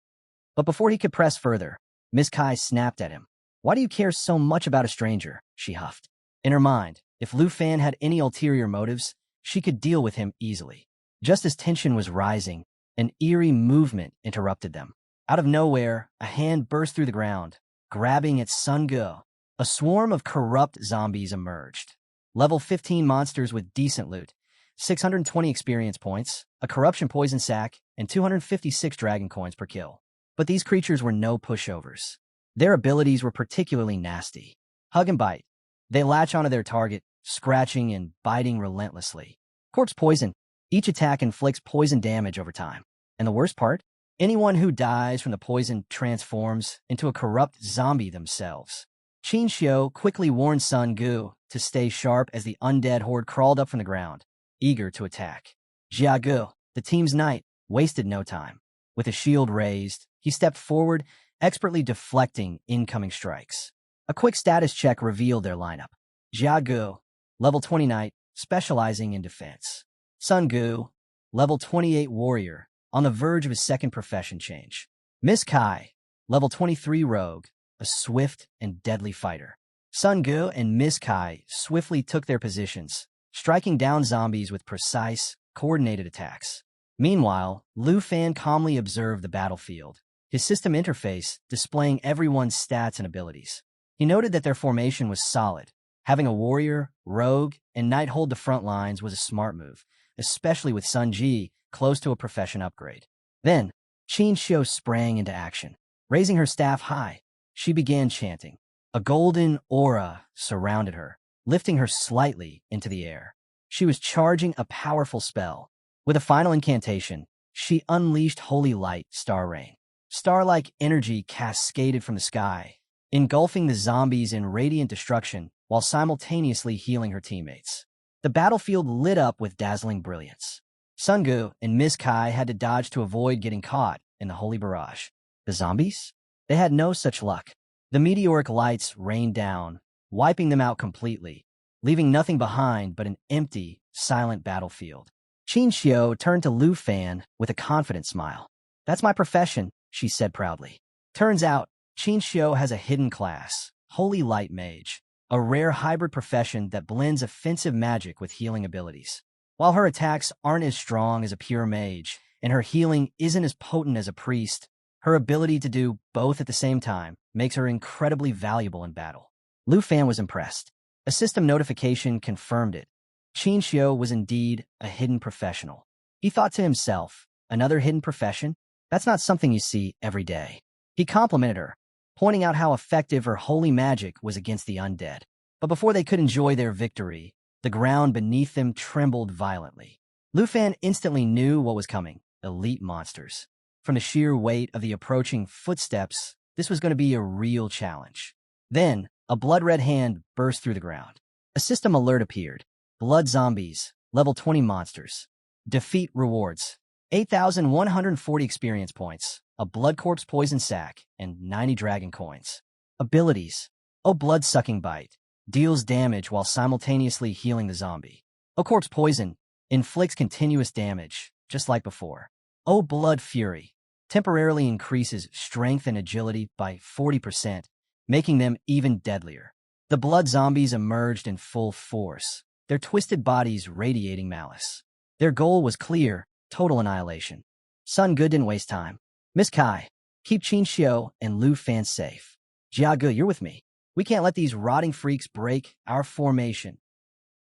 But before he could press further, Miss Kai snapped at him. "Why do you care so much about a stranger?" she huffed. In her mind, if Lu Fan had any ulterior motives, she could deal with him easily. Just as tension was rising, an eerie movement interrupted them. Out of nowhere, a hand burst through the ground, grabbing at Sun Ge. A swarm of corrupt zombies emerged. Level 15 monsters with decent loot, 620 experience points, a corruption poison sac, and 256 dragon coins per kill. But these creatures were no pushovers. Their abilities were particularly nasty. Hug and bite. They latch onto their target, scratching and biting relentlessly. Corpse poison. Each attack inflicts poison damage over time. And the worst part? Anyone who dies from the poison transforms into a corrupt zombie themselves. Qin Xiu quickly warned Sun Ge to stay sharp as the undead horde crawled up from the ground, eager to attack. Jia Ge, the team's knight, wasted no time. With a shield raised, he stepped forward, expertly deflecting incoming strikes. A quick status check revealed their lineup. Jia Ge, level 20 knight, specializing in defense. Sun Ge, level 28 warrior, on the verge of his second profession change. Miss Kai, level 23 rogue, a swift and deadly fighter. Sun Ge and Miss Kai swiftly took their positions, striking down zombies with precise, coordinated attacks. Meanwhile, Lu Fan calmly observed the battlefield, his system interface displaying everyone's stats and abilities. He noted that their formation was solid. Having a warrior, rogue, and knight hold the front lines was a smart move, especially with Sun Ji close to a profession upgrade. Then, Qin Xiu sprang into action. Raising her staff high, she began chanting. A golden aura surrounded her, lifting her slightly into the air. She was charging a powerful spell. With a final incantation, she unleashed Holy Light Star Rain. Star-like energy cascaded from the sky, engulfing the zombies in radiant destruction while simultaneously healing her teammates. The battlefield lit up with dazzling brilliance. Sun Ge and Miss Kai had to dodge to avoid getting caught in the holy barrage. The zombies? They had no such luck. The meteoric lights rained down, wiping them out completely, leaving nothing behind but an empty, silent battlefield. Qin Xiu turned to Lu Fan with a confident smile. "That's my profession," she said proudly. Turns out, Qin Xiu has a hidden class, Holy Light Mage, a rare hybrid profession that blends offensive magic with healing abilities. While her attacks aren't as strong as a pure mage, and her healing isn't as potent as a priest, her ability to do both at the same time makes her incredibly valuable in battle. Lu Fan was impressed. A system notification confirmed it. Qin Xiu was indeed a hidden professional. He thought to himself, another hidden profession? That's not something you see every day. He complimented her, pointing out how effective her holy magic was against the undead. But before they could enjoy their victory, the ground beneath them trembled violently. Lu Fan instantly knew what was coming: elite monsters. From the sheer weight of the approaching footsteps, this was going to be a real challenge. Then, a blood-red hand burst through the ground. A system alert appeared. Blood zombies, level 20 monsters. Defeat rewards. 8,140 experience points, a blood corpse poison sac, and 90 dragon coins. Abilities. Oh, blood-sucking bite. Deals damage while simultaneously healing the zombie. Oh, corpse poison. Inflicts continuous damage, just like before. Oh, blood fury. Temporarily increases strength and agility by 40%, making them even deadlier. The blood zombies emerged in full force, their twisted bodies radiating malice. Their goal was clear: total annihilation. Sun Ge didn't waste time. Miss Kai, keep Qin Xiu and Lu Fan safe. Jia Ge, you're with me. We can't let these rotting freaks break our formation.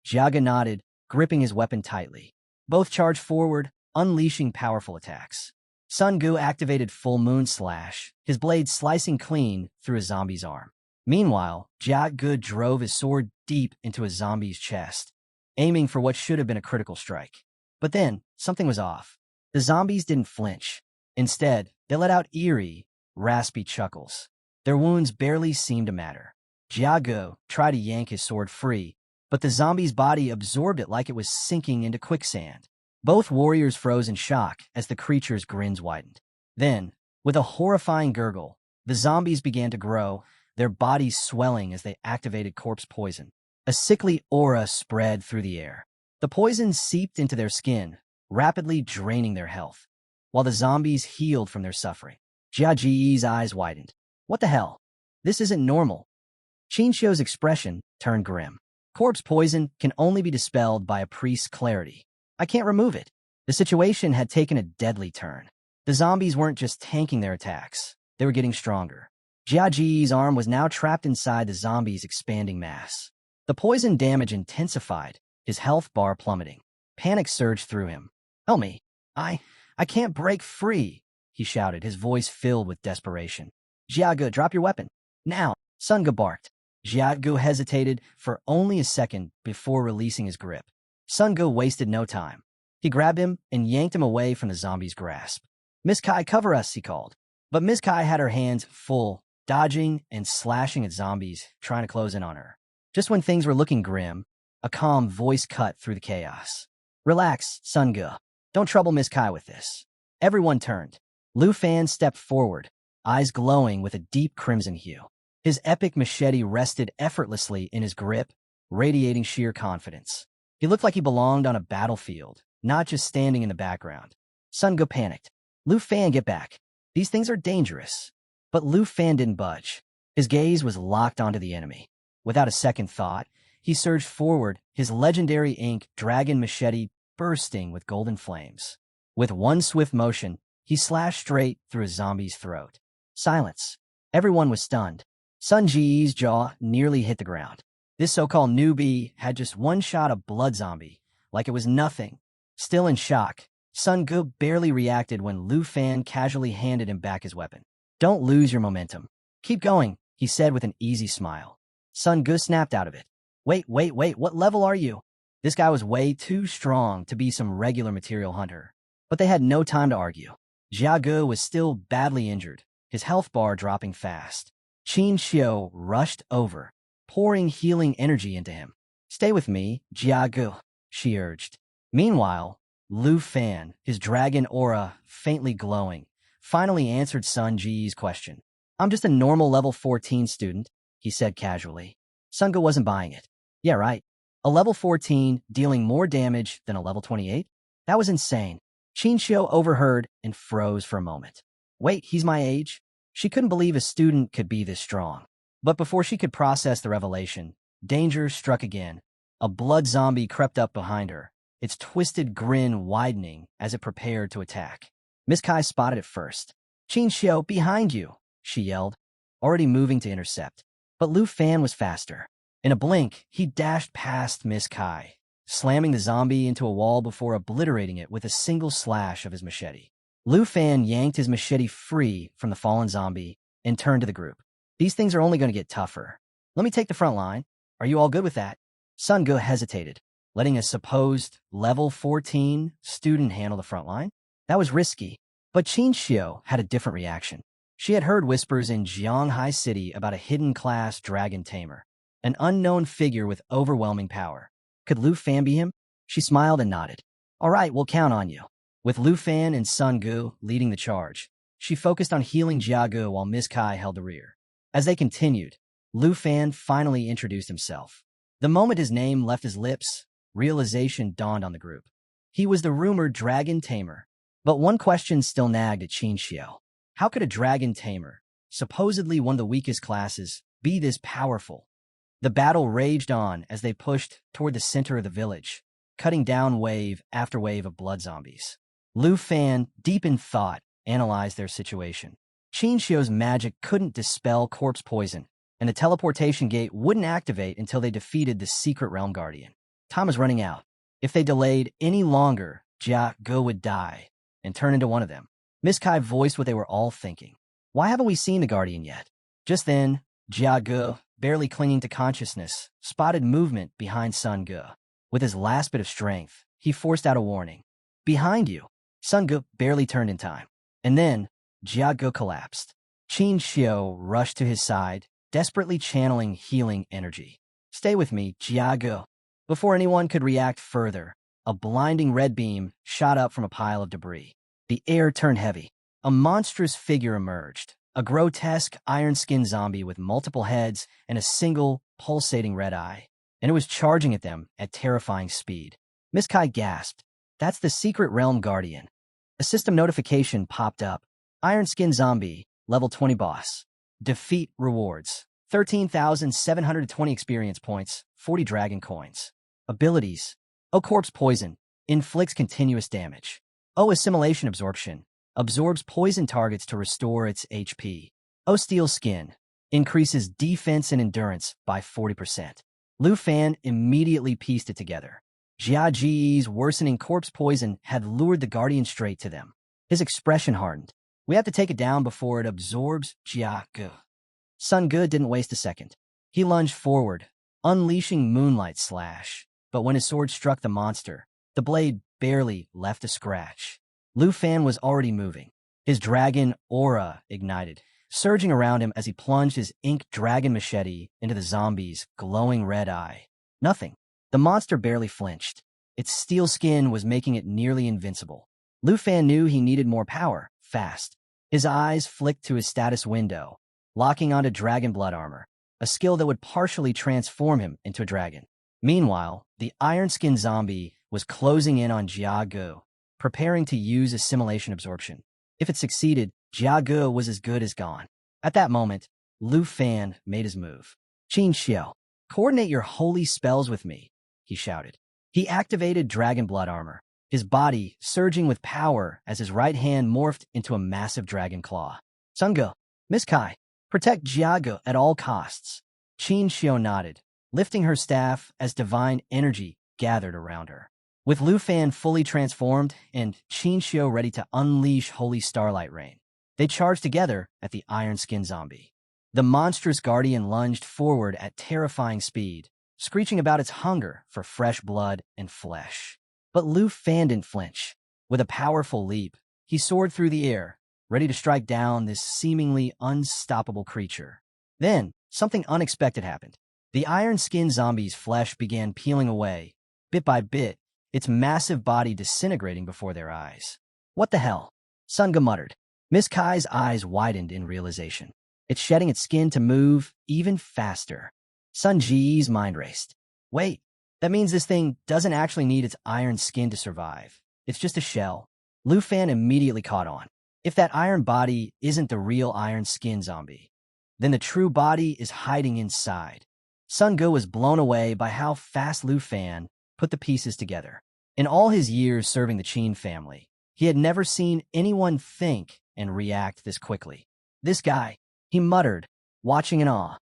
Jia Ge nodded, gripping his weapon tightly. Both charged forward, unleashing powerful attacks. Sun Ge activated Full Moon Slash, his blade slicing clean through a zombie's arm. Meanwhile, Jia Ge drove his sword deep into a zombie's chest, aiming for what should have been a critical strike. But then, something was off. The zombies didn't flinch. Instead, they let out eerie, raspy chuckles. Their wounds barely seemed to matter. Jia Ge tried to yank his sword free, but the zombie's body absorbed it like it was sinking into quicksand. Both warriors froze in shock as the creature's grins widened. Then, with a horrifying gurgle, the zombies began to grow, their bodies swelling as they activated corpse poison. A sickly aura spread through the air. The poison seeped into their skin, rapidly draining their health, while the zombies healed from their suffering. Jia Ji's eyes widened. What the hell? This isn't normal. Qin Xiu's expression turned grim. Corpse poison can only be dispelled by a priest's clarity. I can't remove it. The situation had taken a deadly turn. The zombies weren't just tanking their attacks. They were getting stronger. Jia Ji's arm was now trapped inside the zombie's expanding mass. The poison damage intensified, his health bar plummeting. Panic surged through him. Help me. I can't break free, he shouted, his voice filled with desperation. Jia Ge, drop your weapon. Now, Sun Ge barked. Jia Ge hesitated for only a second before releasing his grip. Sun Ge wasted no time. He grabbed him and yanked him away from the zombie's grasp. Miss Kai, cover us, he called. But Miss Kai had her hands full, dodging and slashing at zombies trying to close in on her. Just when things were looking grim, a calm voice cut through the chaos. Relax, Sun Ge. Don't trouble Miss Kai with this. Everyone turned. Lu Fan stepped forward, eyes glowing with a deep crimson hue. His epic machete rested effortlessly in his grip, radiating sheer confidence. He looked like he belonged on a battlefield, not just standing in the background. Sun Ge panicked. Lu Fan, get back. These things are dangerous. But Lu Fan didn't budge. His gaze was locked onto the enemy. Without a second thought, he surged forward, his legendary ink dragon machete bursting with golden flames. With one swift motion, he slashed straight through a zombie's throat. Silence. Everyone was stunned. Sun Ji's jaw nearly hit the ground. This so-called newbie had just one shot of blood zombie, like it was nothing. Still in shock, Sun Ge barely reacted when Lu Fan casually handed him back his weapon. Don't lose your momentum. Keep going, he said with an easy smile. Sun Ge snapped out of it. Wait, what level are you? This guy was way too strong to be some regular material hunter. But they had no time to argue. Jia Ge was still badly injured, his health bar dropping fast. Qin Xiu rushed over, pouring healing energy into him. Stay with me, Jia Ge, she urged. Meanwhile, Lu Fan, his dragon aura faintly glowing, finally answered Sun Ji's question. I'm just a normal level 14 student, he said casually. Sun Ge wasn't buying it. Yeah, right. A level 14 dealing more damage than a level 28? That was insane. Qin Xiu overheard and froze for a moment. Wait, he's my age? She couldn't believe a student could be this strong. But before she could process the revelation, danger struck again. A blood zombie crept up behind her, its twisted grin widening as it prepared to attack. Miss Kai spotted it first. Qin Xiu, behind you, she yelled, already moving to intercept. But Lu Fan was faster. In a blink, he dashed past Miss Kai, slamming the zombie into a wall before obliterating it with a single slash of his machete. Lu Fan yanked his machete free from the fallen zombie and turned to the group. These things are only going to get tougher. Let me take the front line. Are you all good with that? Sun Ge hesitated, letting a supposed level 14 student handle the front line. That was risky, but Qin Xiu had a different reaction. She had heard whispers in Jianghai City about a hidden class dragon Tamer, an unknown figure with overwhelming power. Could Lu Fan be him? She smiled and nodded. All right, we'll count on you. With Lu Fan and Sun Gu leading the charge, she focused on healing Jia Gu while Miss Kai held the rear. As they continued, Lu Fan finally introduced himself. The moment his name left his lips, realization dawned on the group. He was the rumored Dragon Tamer. But one question still nagged at Qin Xiao. How could a Dragon Tamer, supposedly one of the weakest classes, be this powerful? The battle raged on as they pushed toward the center of the village, cutting down wave after wave of blood zombies. Lu Fan, deep in thought, analyzed their situation. Qin Xiao's magic couldn't dispel corpse poison, and the teleportation gate wouldn't activate until they defeated the secret realm guardian. Time was running out. If they delayed any longer, Jia Ge would die and turn into one of them. Miss Kai voiced what they were all thinking. Why haven't we seen the guardian yet? Just then, Jia Ge, barely clinging to consciousness, spotted movement behind Sun Ge. With his last bit of strength, he forced out a warning. Behind you! Sun Ge barely turned in time. And then, Jia Ge collapsed. Qin Xiao rushed to his side, desperately channeling healing energy. Stay with me, Jia Ge. Before anyone could react further, a blinding red beam shot up from a pile of debris. The air turned heavy. A monstrous figure emerged, a grotesque iron-skinned zombie with multiple heads and a single, pulsating red eye. And it was charging at them at terrifying speed. Miss Kai gasped. That's the secret realm guardian. A system notification popped up. Iron Skin Zombie, level 20 boss. Defeat rewards. 13,720 experience points, 40 dragon coins. Abilities. O Corpse Poison. Inflicts continuous damage. O Assimilation Absorption. Absorbs poison targets to restore its HP. O Steel Skin. Increases defense and endurance by 40%. Lu Fan immediately pieced it together. Jia Ji's worsening corpse poison had lured the guardian straight to them. His expression hardened. We have to take it down before it absorbs Jia Ge. Sun Ge didn't waste a second. He lunged forward, unleashing Moonlight Slash. But when his sword struck the monster, the blade barely left a scratch. Lu Fan was already moving. His dragon aura ignited, surging around him as he plunged his ink dragon machete into the zombie's glowing red eye. Nothing. The monster barely flinched. Its steel skin was making it nearly invincible. Lu Fan knew he needed more power, fast. His eyes flicked to his status window, locking onto dragon blood armor, a skill that would partially transform him into a dragon. Meanwhile, the iron-skinned zombie was closing in on Jia Ge, preparing to use assimilation absorption. If it succeeded, Jia Ge was as good as gone. At that moment, Lu Fan made his move. Qin Xiao, coordinate your holy spells with me, he shouted. He activated dragon blood armor, his body surging with power as his right hand morphed into a massive dragon claw. Sun Ge, Miss Kai, protect Jia Ge at all costs. Qin Xiao nodded, lifting her staff as divine energy gathered around her. With Lu Fan fully transformed and Qin Xiao ready to unleash Holy Starlight Rain, they charged together at the iron-skinned zombie. The monstrous guardian lunged forward at terrifying speed, screeching about its hunger for fresh blood and flesh. But Lu Fan didn't flinch. With a powerful leap, he soared through the air, ready to strike down this seemingly unstoppable creature. Then, something unexpected happened. The iron-skinned zombie's flesh began peeling away, bit by bit, its massive body disintegrating before their eyes. What the hell? Sun Ge muttered. Miss Kai's eyes widened in realization. It's shedding its skin to move even faster. Sun Ji's mind raced. Wait, that means this thing doesn't actually need its iron skin to survive. It's just a shell. Lu Fan immediately caught on. If that iron body isn't the real iron skin zombie, then the true body is hiding inside. Sun Ge was blown away by how fast Lu Fan put the pieces together. In all his years serving the Qin family, he had never seen anyone think and react this quickly. This guy, he muttered, watching in awe.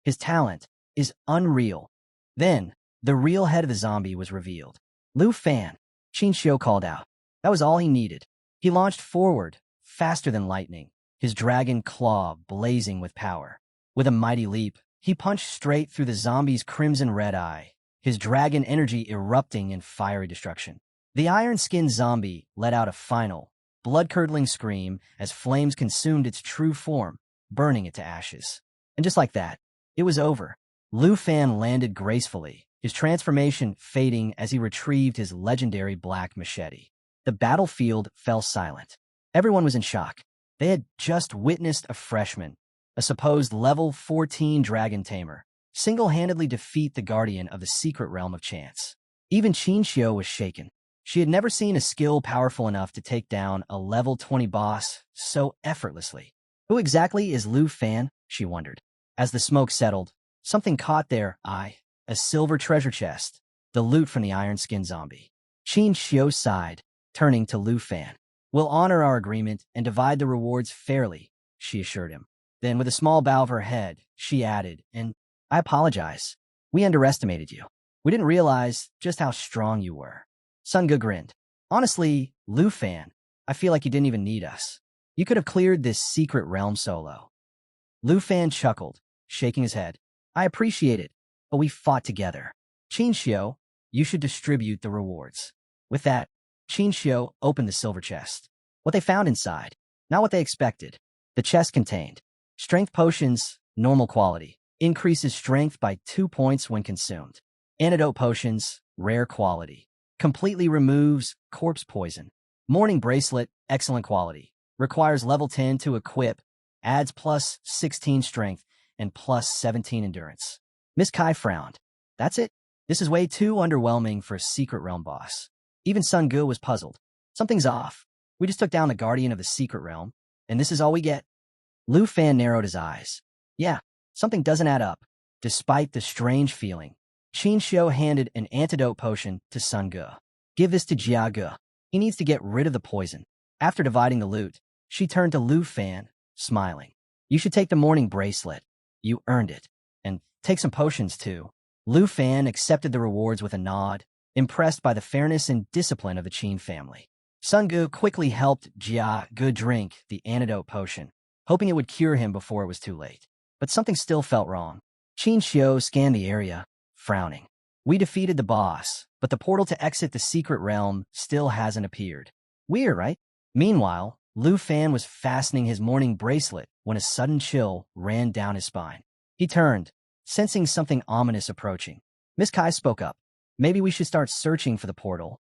His talent is unreal. Then, the real head of the zombie was revealed. Lu Fan, Qin Xiao called out. That was all he needed. He launched forward, faster than lightning, his dragon claw blazing with power. With a mighty leap, he punched straight through the zombie's crimson red eye, his dragon energy erupting in fiery destruction. The iron-skinned zombie let out a final, blood-curdling scream as flames consumed its true form, burning it to ashes. And just like that, it was over. Lu Fan landed gracefully, his transformation fading as he retrieved his legendary black machete. the battlefield fell silent. Everyone was in shock. They had just witnessed a freshman, a supposed level 14 dragon tamer, single-handedly defeat the guardian of the secret realm of chance. Even Qinxiu was shaken. She had never seen a skill powerful enough to take down a level 20 boss so effortlessly. Who exactly is Lu Fan? She wondered. As the smoke settled, something caught their eye, a silver treasure chest, the loot from the iron-skinned zombie. Qinxiu sighed, turning to Lu Fan. We'll honor our agreement and divide the rewards fairly, she assured him. Then, with a small bow of her head, she added, and I apologize. We underestimated you. We didn't realize just how strong you were. Sun Ge grinned. Honestly, Lu Fan, I feel like you didn't even need us. You could have cleared this secret realm solo. Lu Fan chuckled, shaking his head. I appreciate it, but we fought together. Qinxiu, you should distribute the rewards. With that, Qinxiu opened the silver chest. What they found inside, not what they expected. The chest contained strength potions, normal quality, increases strength by 2 points when consumed. Antidote potions, rare quality, completely removes corpse poison. Morning bracelet, excellent quality, requires level 10 to equip, adds plus 16 strength and plus 17 endurance. Miss Kai frowned. That's it? This is way too underwhelming for a secret realm boss. Even Sun Ge was puzzled. Something's off. We just took down the guardian of the secret realm, and this is all we get. Lu Fan narrowed his eyes. Yeah, something doesn't add up. Despite the strange feeling, Qinxiu handed an antidote potion to Sun Ge. Give this to Jia Ge. He needs to get rid of the poison. After dividing the loot, she turned to Lu Fan, smiling. You should take the morning bracelet. You earned it. And take some potions too. Lu Fan accepted the rewards with a nod, impressed by the fairness and discipline of the Qin family. Sun Ge quickly helped Jia Ge drink the antidote potion, hoping it would cure him before it was too late. But something still felt wrong. Qinxiu scanned the area, frowning. We defeated the boss, but the portal to exit the secret realm still hasn't appeared. Weird, right? Meanwhile, Lu Fan was fastening his morning bracelet when a sudden chill ran down his spine. He turned, sensing something ominous approaching. Miss Kai spoke up. Maybe we should start searching for the portal.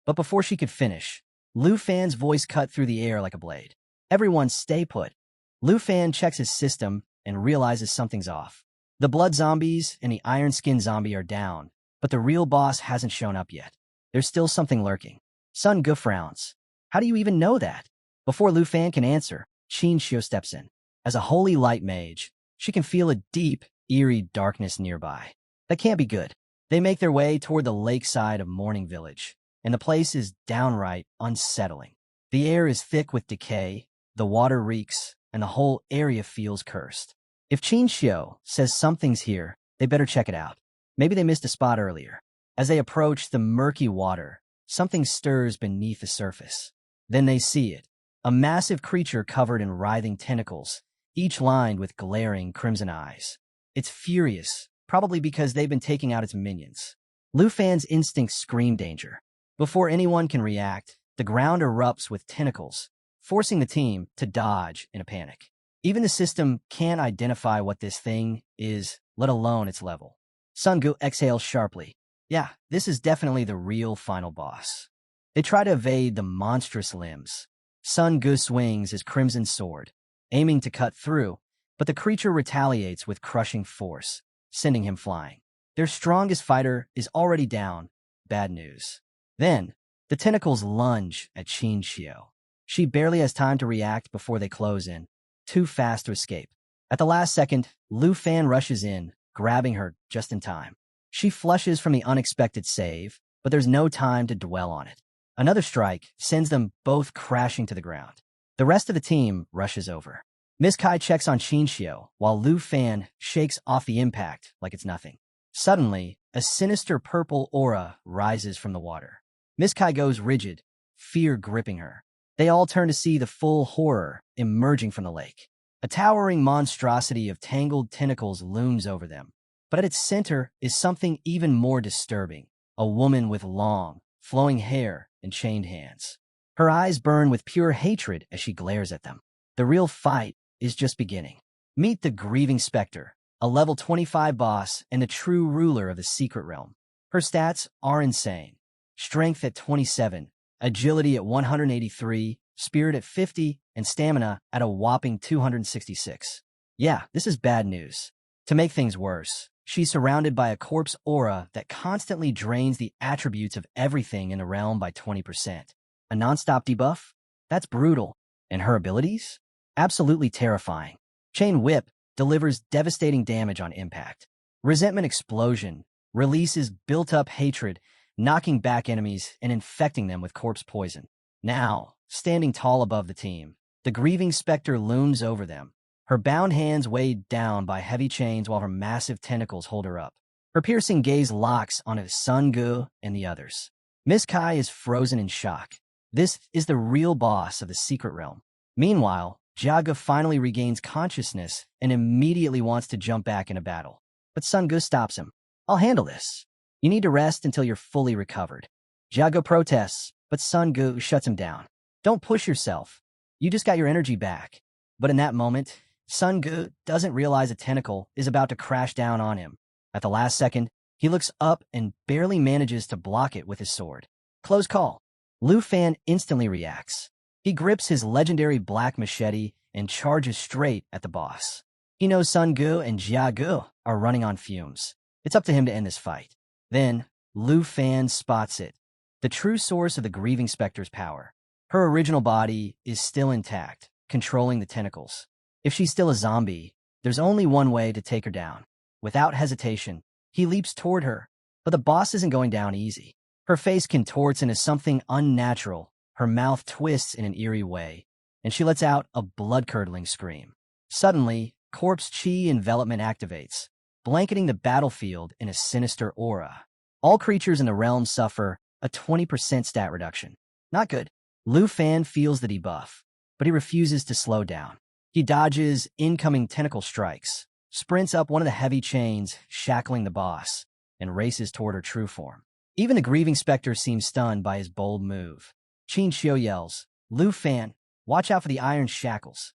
But before she could finish, Lu Fan's voice cut through the air like a blade. Everyone stay put. Lu Fan checks his system and realizes something's off. The blood zombies and the iron-skinned zombie are down, but the real boss hasn't shown up yet. There's still something lurking. Sun Ge frowns. How do you even know that? Before Lu Fan can answer, Qinxiu steps in. As a holy light mage, she can feel a deep, eerie darkness nearby. That can't be good. They make their way toward the lakeside of Morning Village, and the place is downright unsettling. The air is thick with decay, the water reeks, and the whole area feels cursed. If Qinxiu says something's here, they better check it out. Maybe they missed a spot earlier. As they approach the murky water, something stirs beneath the surface. Then they see it, a massive creature covered in writhing tentacles, each lined with glaring crimson eyes. It's furious, probably because they've been taking out its minions. Lu Fan's instincts scream danger. Before anyone can react, the ground erupts with tentacles, forcing the team to dodge in a panic. Even the system can't identify what this thing is, let alone its level. Sun Ge exhales sharply. Yeah, this is definitely the real final boss. They try to evade the monstrous limbs. Sun Ge swings his crimson sword, aiming to cut through, but the creature retaliates with crushing force, sending him flying. Their strongest fighter is already down. Bad news. Then, the tentacles lunge at Qinxiu. She barely has time to react before they close in, too fast to escape. At the last second, Lu Fan rushes in, grabbing her just in time. She flushes from the unexpected save, but there's no time to dwell on it. Another strike sends them both crashing to the ground. The rest of the team rushes over. Miss Kai checks on Qinxiu, while Lu Fan shakes off the impact like it's nothing. Suddenly, a sinister purple aura rises from the water. Miss Kai goes rigid, fear gripping her. They all turn to see the full horror emerging from the lake. A towering monstrosity of tangled tentacles looms over them. But at its center is something even more disturbing, a woman with long, flowing hair and chained hands. Her eyes burn with pure hatred as she glares at them. The real fight is just beginning. Meet the grieving Spectre, a level 25 boss and the true ruler of the secret realm. Her stats are insane. Strength at 27, agility at 183, spirit at 50, and stamina at a whopping 266. Yeah, this is bad news. To make things worse, she's surrounded by a corpse aura that constantly drains the attributes of everything in the realm by 20%. A non-stop debuff? That's brutal. And her abilities? Absolutely terrifying. Chain Whip delivers devastating damage on impact. Resentment Explosion releases built-up hatred, knocking back enemies and infecting them with corpse poison. Now, standing tall above the team, the grieving Spectre looms over them. Her bound hands weighed down by heavy chains while her massive tentacles hold her up. Her piercing gaze locks on Sun Gu and the others. Miss Kai is frozen in shock. This is the real boss of the secret realm. Meanwhile, Jaga finally regains consciousness and immediately wants to jump back into battle. But Sun Gu stops him. I'll handle this. You need to rest until you're fully recovered. Jaga protests, but Sun Gu shuts him down. Don't push yourself. You just got your energy back. But in that moment, Sun Gu doesn't realize a tentacle is about to crash down on him. At the last second, he looks up and barely manages to block it with his sword. Close call. Lu Fan instantly reacts. He grips his legendary black machete and charges straight at the boss. He knows Sun Gu and Jia Gu are running on fumes. It's up to him to end this fight. Then, Lu Fan spots it. The true source of the grieving Spectre's power. Her original body is still intact, controlling the tentacles. If she's still a zombie, there's only one way to take her down. Without hesitation, he leaps toward her, but the boss isn't going down easy. Her face contorts into something unnatural, her mouth twists in an eerie way, and she lets out a blood-curdling scream. Suddenly, corpse chi envelopment activates, blanketing the battlefield in a sinister aura. All creatures in the realm suffer a 20% stat reduction. Not good. Lu Fan feels the debuff, but he refuses to slow down. He dodges incoming tentacle strikes, sprints up one of the heavy chains shackling the boss, and races toward her true form. Even the grieving Spectre seems stunned by his bold move. Qin Xiu yells, Lu Fan, watch out for the iron shackles.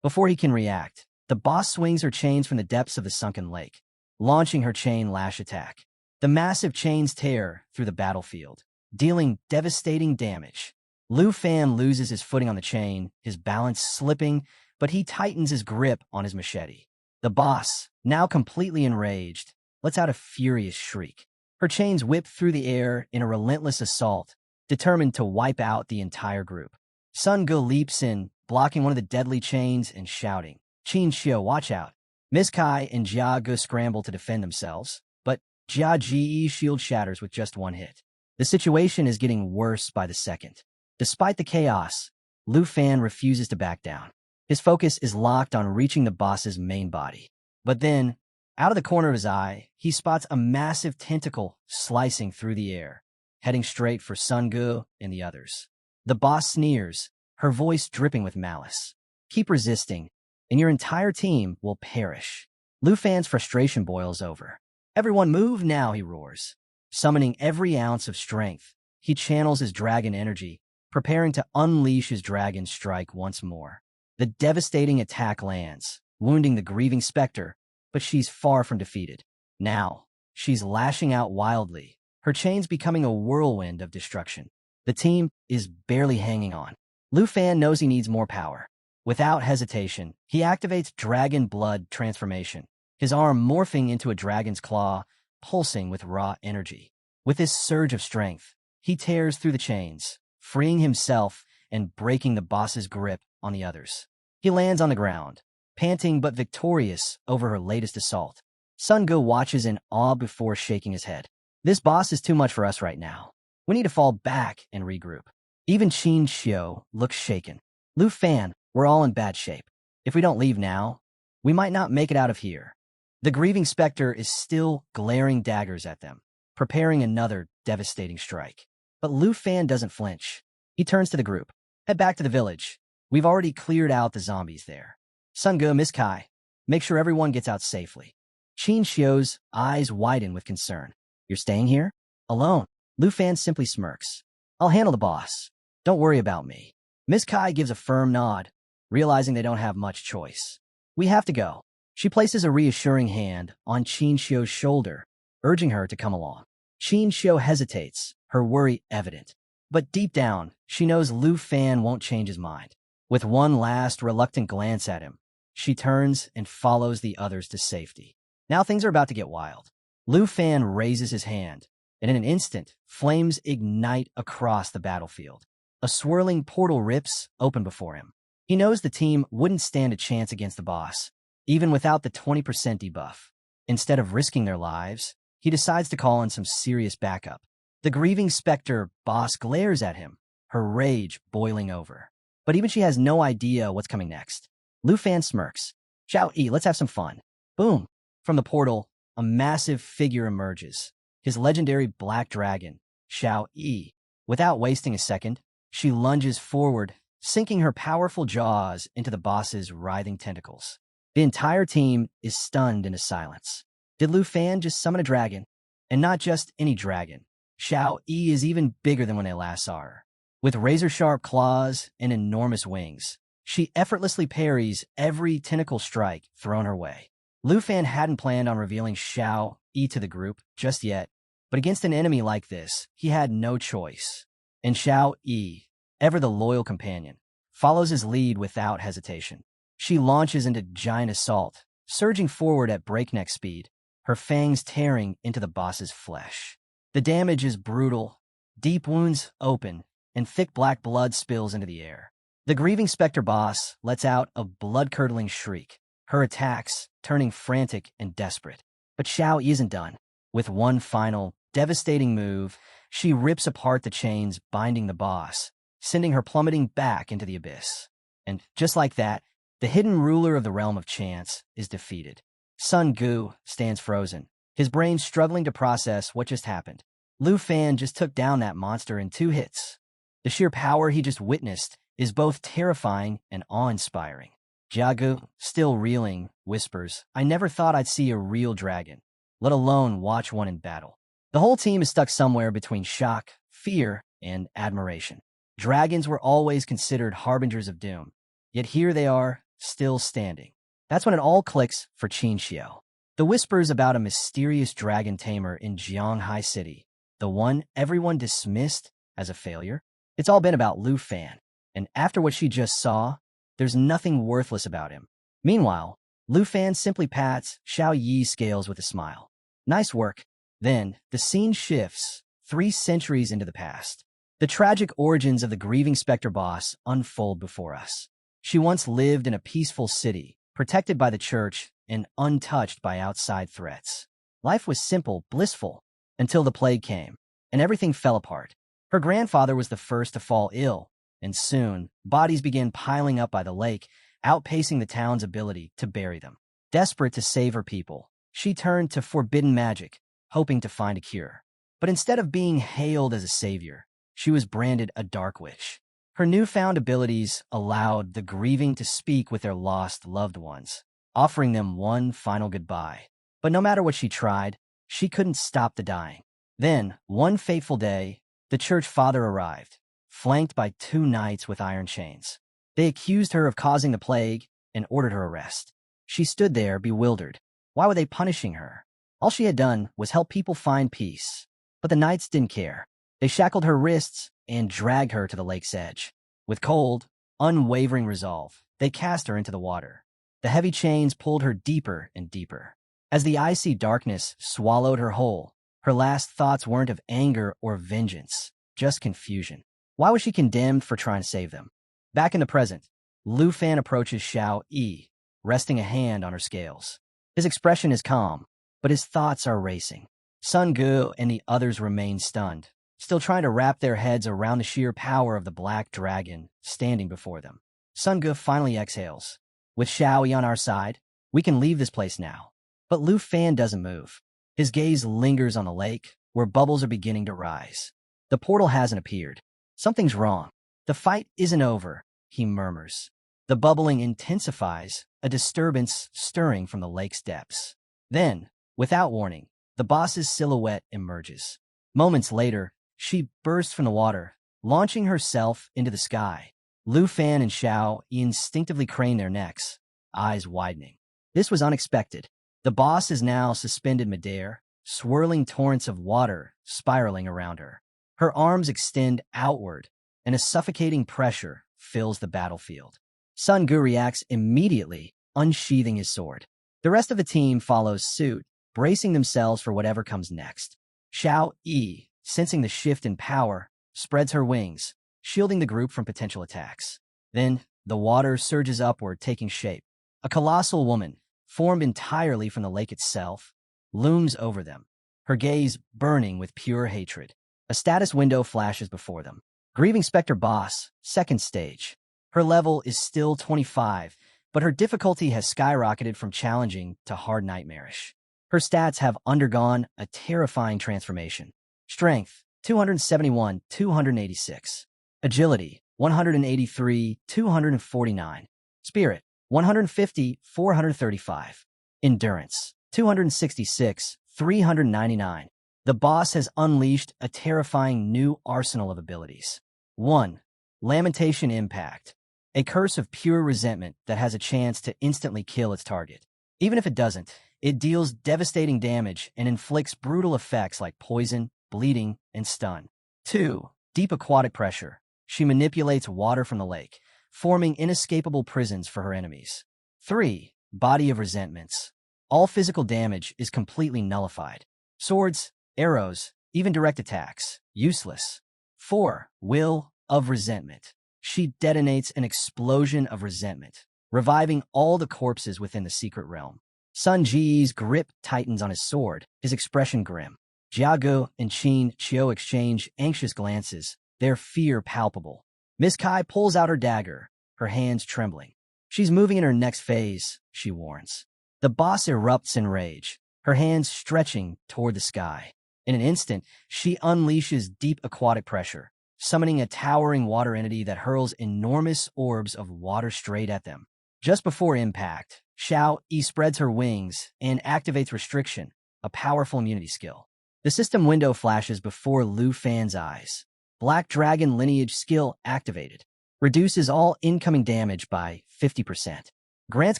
Before he can react, the boss swings her chains from the depths of the sunken lake, launching her chain lash attack. The massive chains tear through the battlefield, dealing devastating damage. Lu Fan loses his footing on the chain, his balance slipping, but he tightens his grip on his machete. The boss, now completely enraged, lets out a furious shriek. Her chains whip through the air in a relentless assault, determined to wipe out the entire group. Sun Gu leaps in, blocking one of the deadly chains and shouting, Qin Xiu, watch out. Miss Kai and Jia Gu scramble to defend themselves, but Jia Ji's shield shatters with just one hit. The situation is getting worse by the second. Despite the chaos, Lu Fan refuses to back down. His focus is locked on reaching the boss's main body. But then, out of the corner of his eye, he spots a massive tentacle slicing through the air, heading straight for Sun Gu and the others. The boss sneers, her voice dripping with malice. Keep resisting, and your entire team will perish. Lu Fan's frustration boils over. Everyone move now, he roars. Summoning every ounce of strength, he channels his dragon energy, preparing to unleash his dragon strike once more. The devastating attack lands, wounding the grieving Spectre, but she's far from defeated. Now, she's lashing out wildly, her chains becoming a whirlwind of destruction. The team is barely hanging on. Lu Fan knows he needs more power. Without hesitation, he activates Dragon Blood Transformation, his arm morphing into a dragon's claw, pulsing with raw energy. With this surge of strength, he tears through the chains, freeing himself and breaking the boss's grip on the others. He lands on the ground, panting but victorious over her latest assault. Sun Gu watches in awe before shaking his head. This boss is too much for us right now. We need to fall back and regroup. Even Qin Xiu looks shaken. Lu Fan, we're all in bad shape. If we don't leave now, we might not make it out of here. The grieving Spectre is still glaring daggers at them, preparing another devastating strike. But Lu Fan doesn't flinch. He turns to the group. Head back to the village. We've already cleared out the zombies there. Sun Gu, Miss Kai, make sure everyone gets out safely. Qin Xiu's eyes widen with concern. You're staying here? Alone? Lu Fan simply smirks. I'll handle the boss. Don't worry about me. Miss Kai gives a firm nod, realizing they don't have much choice. We have to go. She places a reassuring hand on Qin Xiu's shoulder, urging her to come along. Qin Xiu hesitates, her worry evident. But deep down, she knows Lu Fan won't change his mind. With one last reluctant glance at him, she turns and follows the others to safety. Now things are about to get wild. Lu Fan raises his hand, and in an instant, flames ignite across the battlefield. A swirling portal rips open before him. He knows the team wouldn't stand a chance against the boss, even without the 20% debuff. Instead of risking their lives, he decides to call in some serious backup. The grieving Spectre boss glares at him, her rage boiling over. But even she has no idea what's coming next. Lu Fan smirks. Xiao Yi, let's have some fun. Boom! From the portal, a massive figure emerges. His legendary black dragon, Xiao Yi. Without wasting a second, she lunges forward, sinking her powerful jaws into the boss's writhing tentacles. The entire team is stunned into silence. Did Lu Fan just summon a dragon? And not just any dragon. Xiao Yi is even bigger than when they last saw her. With razor-sharp claws and enormous wings, she effortlessly parries every tentacle strike thrown her way. Lu Fan hadn't planned on revealing Xiao Yi to the group just yet, but against an enemy like this, he had no choice. And Xiao Yi, ever the loyal companion, follows his lead without hesitation. She launches into giant assault, surging forward at breakneck speed, her fangs tearing into the boss's flesh. The damage is brutal, deep wounds open, and thick black blood spills into the air. The grieving Spectre boss lets out a blood-curdling shriek, her attacks turning frantic and desperate. But Xiao isn't done. With one final, devastating move, she rips apart the chains binding the boss, sending her plummeting back into the abyss. And just like that, the hidden ruler of the realm of chance is defeated. Sun Gu stands frozen, his brain struggling to process what just happened. Lu Fan just took down that monster in 2 hits. The sheer power he just witnessed is both terrifying and awe-inspiring. Jiagu, still reeling, whispers, I never thought I'd see a real dragon, let alone watch one in battle. The whole team is stuck somewhere between shock, fear, and admiration. Dragons were always considered harbingers of doom, yet here they are, still standing. That's when it all clicks for Qin Xiao. The whispers about a mysterious dragon tamer in Jianghai City, the one everyone dismissed as a failure, it's all been about Lu Fan. And after what she just saw, there's nothing worthless about him. Meanwhile, Lu Fan simply pats Xiao Yi's scales with a smile. Nice work. Then, the scene shifts 3 centuries into the past. The tragic origins of the grieving Spectre boss unfold before us. She once lived in a peaceful city, protected by the church and untouched by outside threats. Life was simple, blissful, until the plague came, and everything fell apart. Her grandfather was the first to fall ill, and soon, bodies began piling up by the lake, outpacing the town's ability to bury them. Desperate to save her people, she turned to forbidden magic, hoping to find a cure. But instead of being hailed as a savior, she was branded a dark witch. Her newfound abilities allowed the grieving to speak with their lost loved ones, offering them one final goodbye. But no matter what she tried, she couldn't stop the dying. Then, one fateful day, the church father arrived, flanked by 2 knights with iron chains. They accused her of causing the plague and ordered her arrest. She stood there, bewildered. Why were they punishing her? All she had done was help people find peace. But the knights didn't care. They shackled her wrists and dragged her to the lake's edge. With cold, unwavering resolve, they cast her into the water. The heavy chains pulled her deeper and deeper. As the icy darkness swallowed her whole, her last thoughts weren't of anger or vengeance, just confusion. Why was she condemned for trying to save them? Back in the present, Lu Fan approaches Xiao Yi, resting a hand on her scales. His expression is calm, but his thoughts are racing. Sun Gu and the others remain stunned, still trying to wrap their heads around the sheer power of the black dragon standing before them. Sun Gu finally exhales. With Xiao Yi on our side, we can leave this place now. But Lu Fan doesn't move. His gaze lingers on the lake, where bubbles are beginning to rise. The portal hasn't appeared. Something's wrong. The fight isn't over, he murmurs. The bubbling intensifies, a disturbance stirring from the lake's depths. Then, without warning, the boss's silhouette emerges. Moments later, she bursts from the water, launching herself into the sky. Lu Fan and Xiao instinctively crane their necks, eyes widening. This was unexpected. The boss is now suspended midair, swirling torrents of water spiraling around her. Her arms extend outward, and a suffocating pressure fills the battlefield. Sun Gu reacts immediately, unsheathing his sword. The rest of the team follows suit, bracing themselves for whatever comes next. Xiao Yi, sensing the shift in power, spreads her wings, shielding the group from potential attacks. Then, the water surges upward, taking shape. A colossal woman, formed entirely from the lake itself, looms over them, her gaze burning with pure hatred. A status window flashes before them. Grieving Spectre Boss, second stage. Her level is still 25, but her difficulty has skyrocketed from challenging to hard nightmarish. Her stats have undergone a terrifying transformation. Strength, 271, 286. Agility, 183, 249. Spirit, 150, 435. Endurance, 266, 399. The boss has unleashed a terrifying new arsenal of abilities. 1. Lamentation Impact. A curse of pure resentment that has a chance to instantly kill its target. Even if it doesn't, it deals devastating damage and inflicts brutal effects like poison, bleeding, and stun. 2. Deep Aquatic Pressure. She manipulates water from the lake, forming inescapable prisons for her enemies. 3. Body of Resentments. All physical damage is completely nullified. Swords, arrows, even direct attacks, useless. 4. Will of Resentment. She detonates an explosion of resentment, reviving all the corpses within the secret realm. Sun Ji's grip tightens on his sword, his expression grim. Jiagu and Qin Qiu exchange anxious glances, their fear palpable. Miss Kai pulls out her dagger, her hands trembling. She's moving in her next phase, she warns. The boss erupts in rage, her hands stretching toward the sky. In an instant, she unleashes deep aquatic pressure, summoning a towering water entity that hurls enormous orbs of water straight at them. Just before impact, Xiao Yi spreads her wings and activates Restriction, a powerful immunity skill. The system window flashes before Lu Fan's eyes. Black Dragon Lineage skill activated. Reduces all incoming damage by 50%. Grants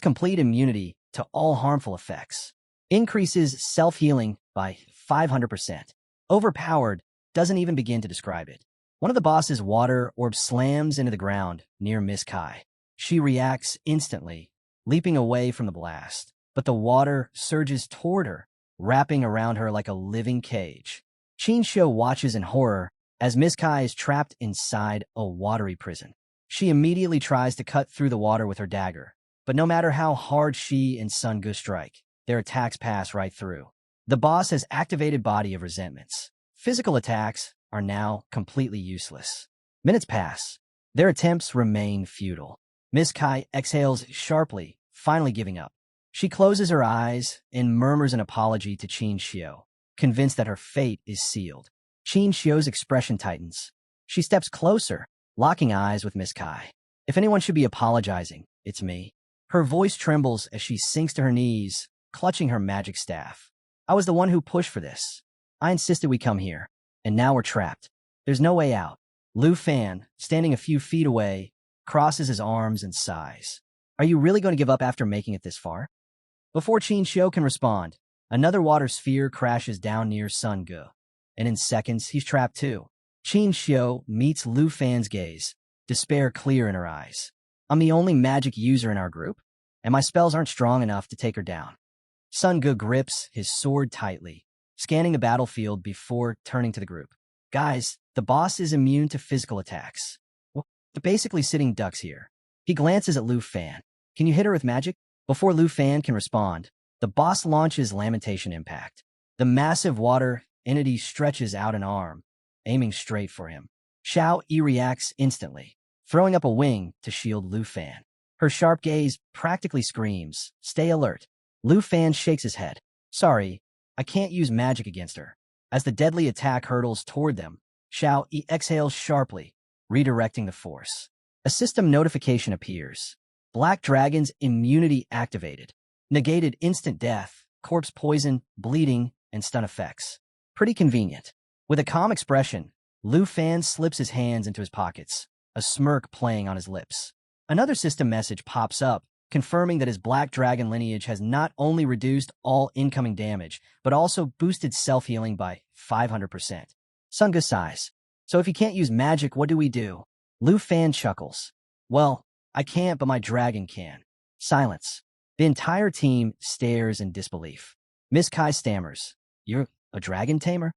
complete immunity to all harmful effects. Increases self-healing by 500%. Overpowered, doesn't even begin to describe it. One of the boss's water orbs slams into the ground near Miss Kai. She reacts instantly, leaping away from the blast, but the water surges toward her, wrapping around her like a living cage. Qin Qiu watches in horror as Miss Kai is trapped inside a watery prison. She immediately tries to cut through the water with her dagger, but no matter how hard she and Sun Gu strike, their attacks pass right through. The boss has activated Body of Resentments. Physical attacks are now completely useless. Minutes pass. Their attempts remain futile. Miss Kai exhales sharply, finally giving up. She closes her eyes and murmurs an apology to Qin Qiu, convinced that her fate is sealed. Qin Qiu's expression tightens. She steps closer, locking eyes with Miss Kai. If anyone should be apologizing, it's me. Her voice trembles as she sinks to her knees, clutching her magic staff. I was the one who pushed for this. I insisted we come here, and now we're trapped. There's no way out. Lu Fan, standing a few feet away, crosses his arms and sighs. Are you really going to give up after making it this far? Before Qin Qiu can respond, another water sphere crashes down near Sun Gu, and in seconds he's trapped too. Qin Qiu meets Lu Fan's gaze, despair clear in her eyes. I'm the only magic user in our group, and my spells aren't strong enough to take her down. Sun Gu grips his sword tightly, scanning the battlefield before turning to the group. Guys, the boss is immune to physical attacks. Well, they're basically sitting ducks here. He glances at Lu Fan. Can you hit her with magic? Before Lu Fan can respond, the boss launches Lamentation Impact. The massive water entity stretches out an arm, aiming straight for him. Xiao Yi reacts instantly, throwing up a wing to shield Lu Fan. Her sharp gaze practically screams, "Stay alert." Lu Fan shakes his head. Sorry, I can't use magic against her. As the deadly attack hurtles toward them, Xiao Yi exhales sharply, redirecting the force. A system notification appears. Black Dragon's immunity activated. Negated instant death, corpse poison, bleeding, and stun effects. Pretty convenient. With a calm expression, Lu Fan slips his hands into his pockets, a smirk playing on his lips. Another system message pops up, confirming that his Black Dragon lineage has not only reduced all incoming damage, but also boosted self-healing by 500%. Sun Gu sighs. So if you can't use magic, what do we do? Lu Fan chuckles. Well, I can't, but my dragon can. Silence. The entire team stares in disbelief. Miss Kai stammers. You're a dragon tamer?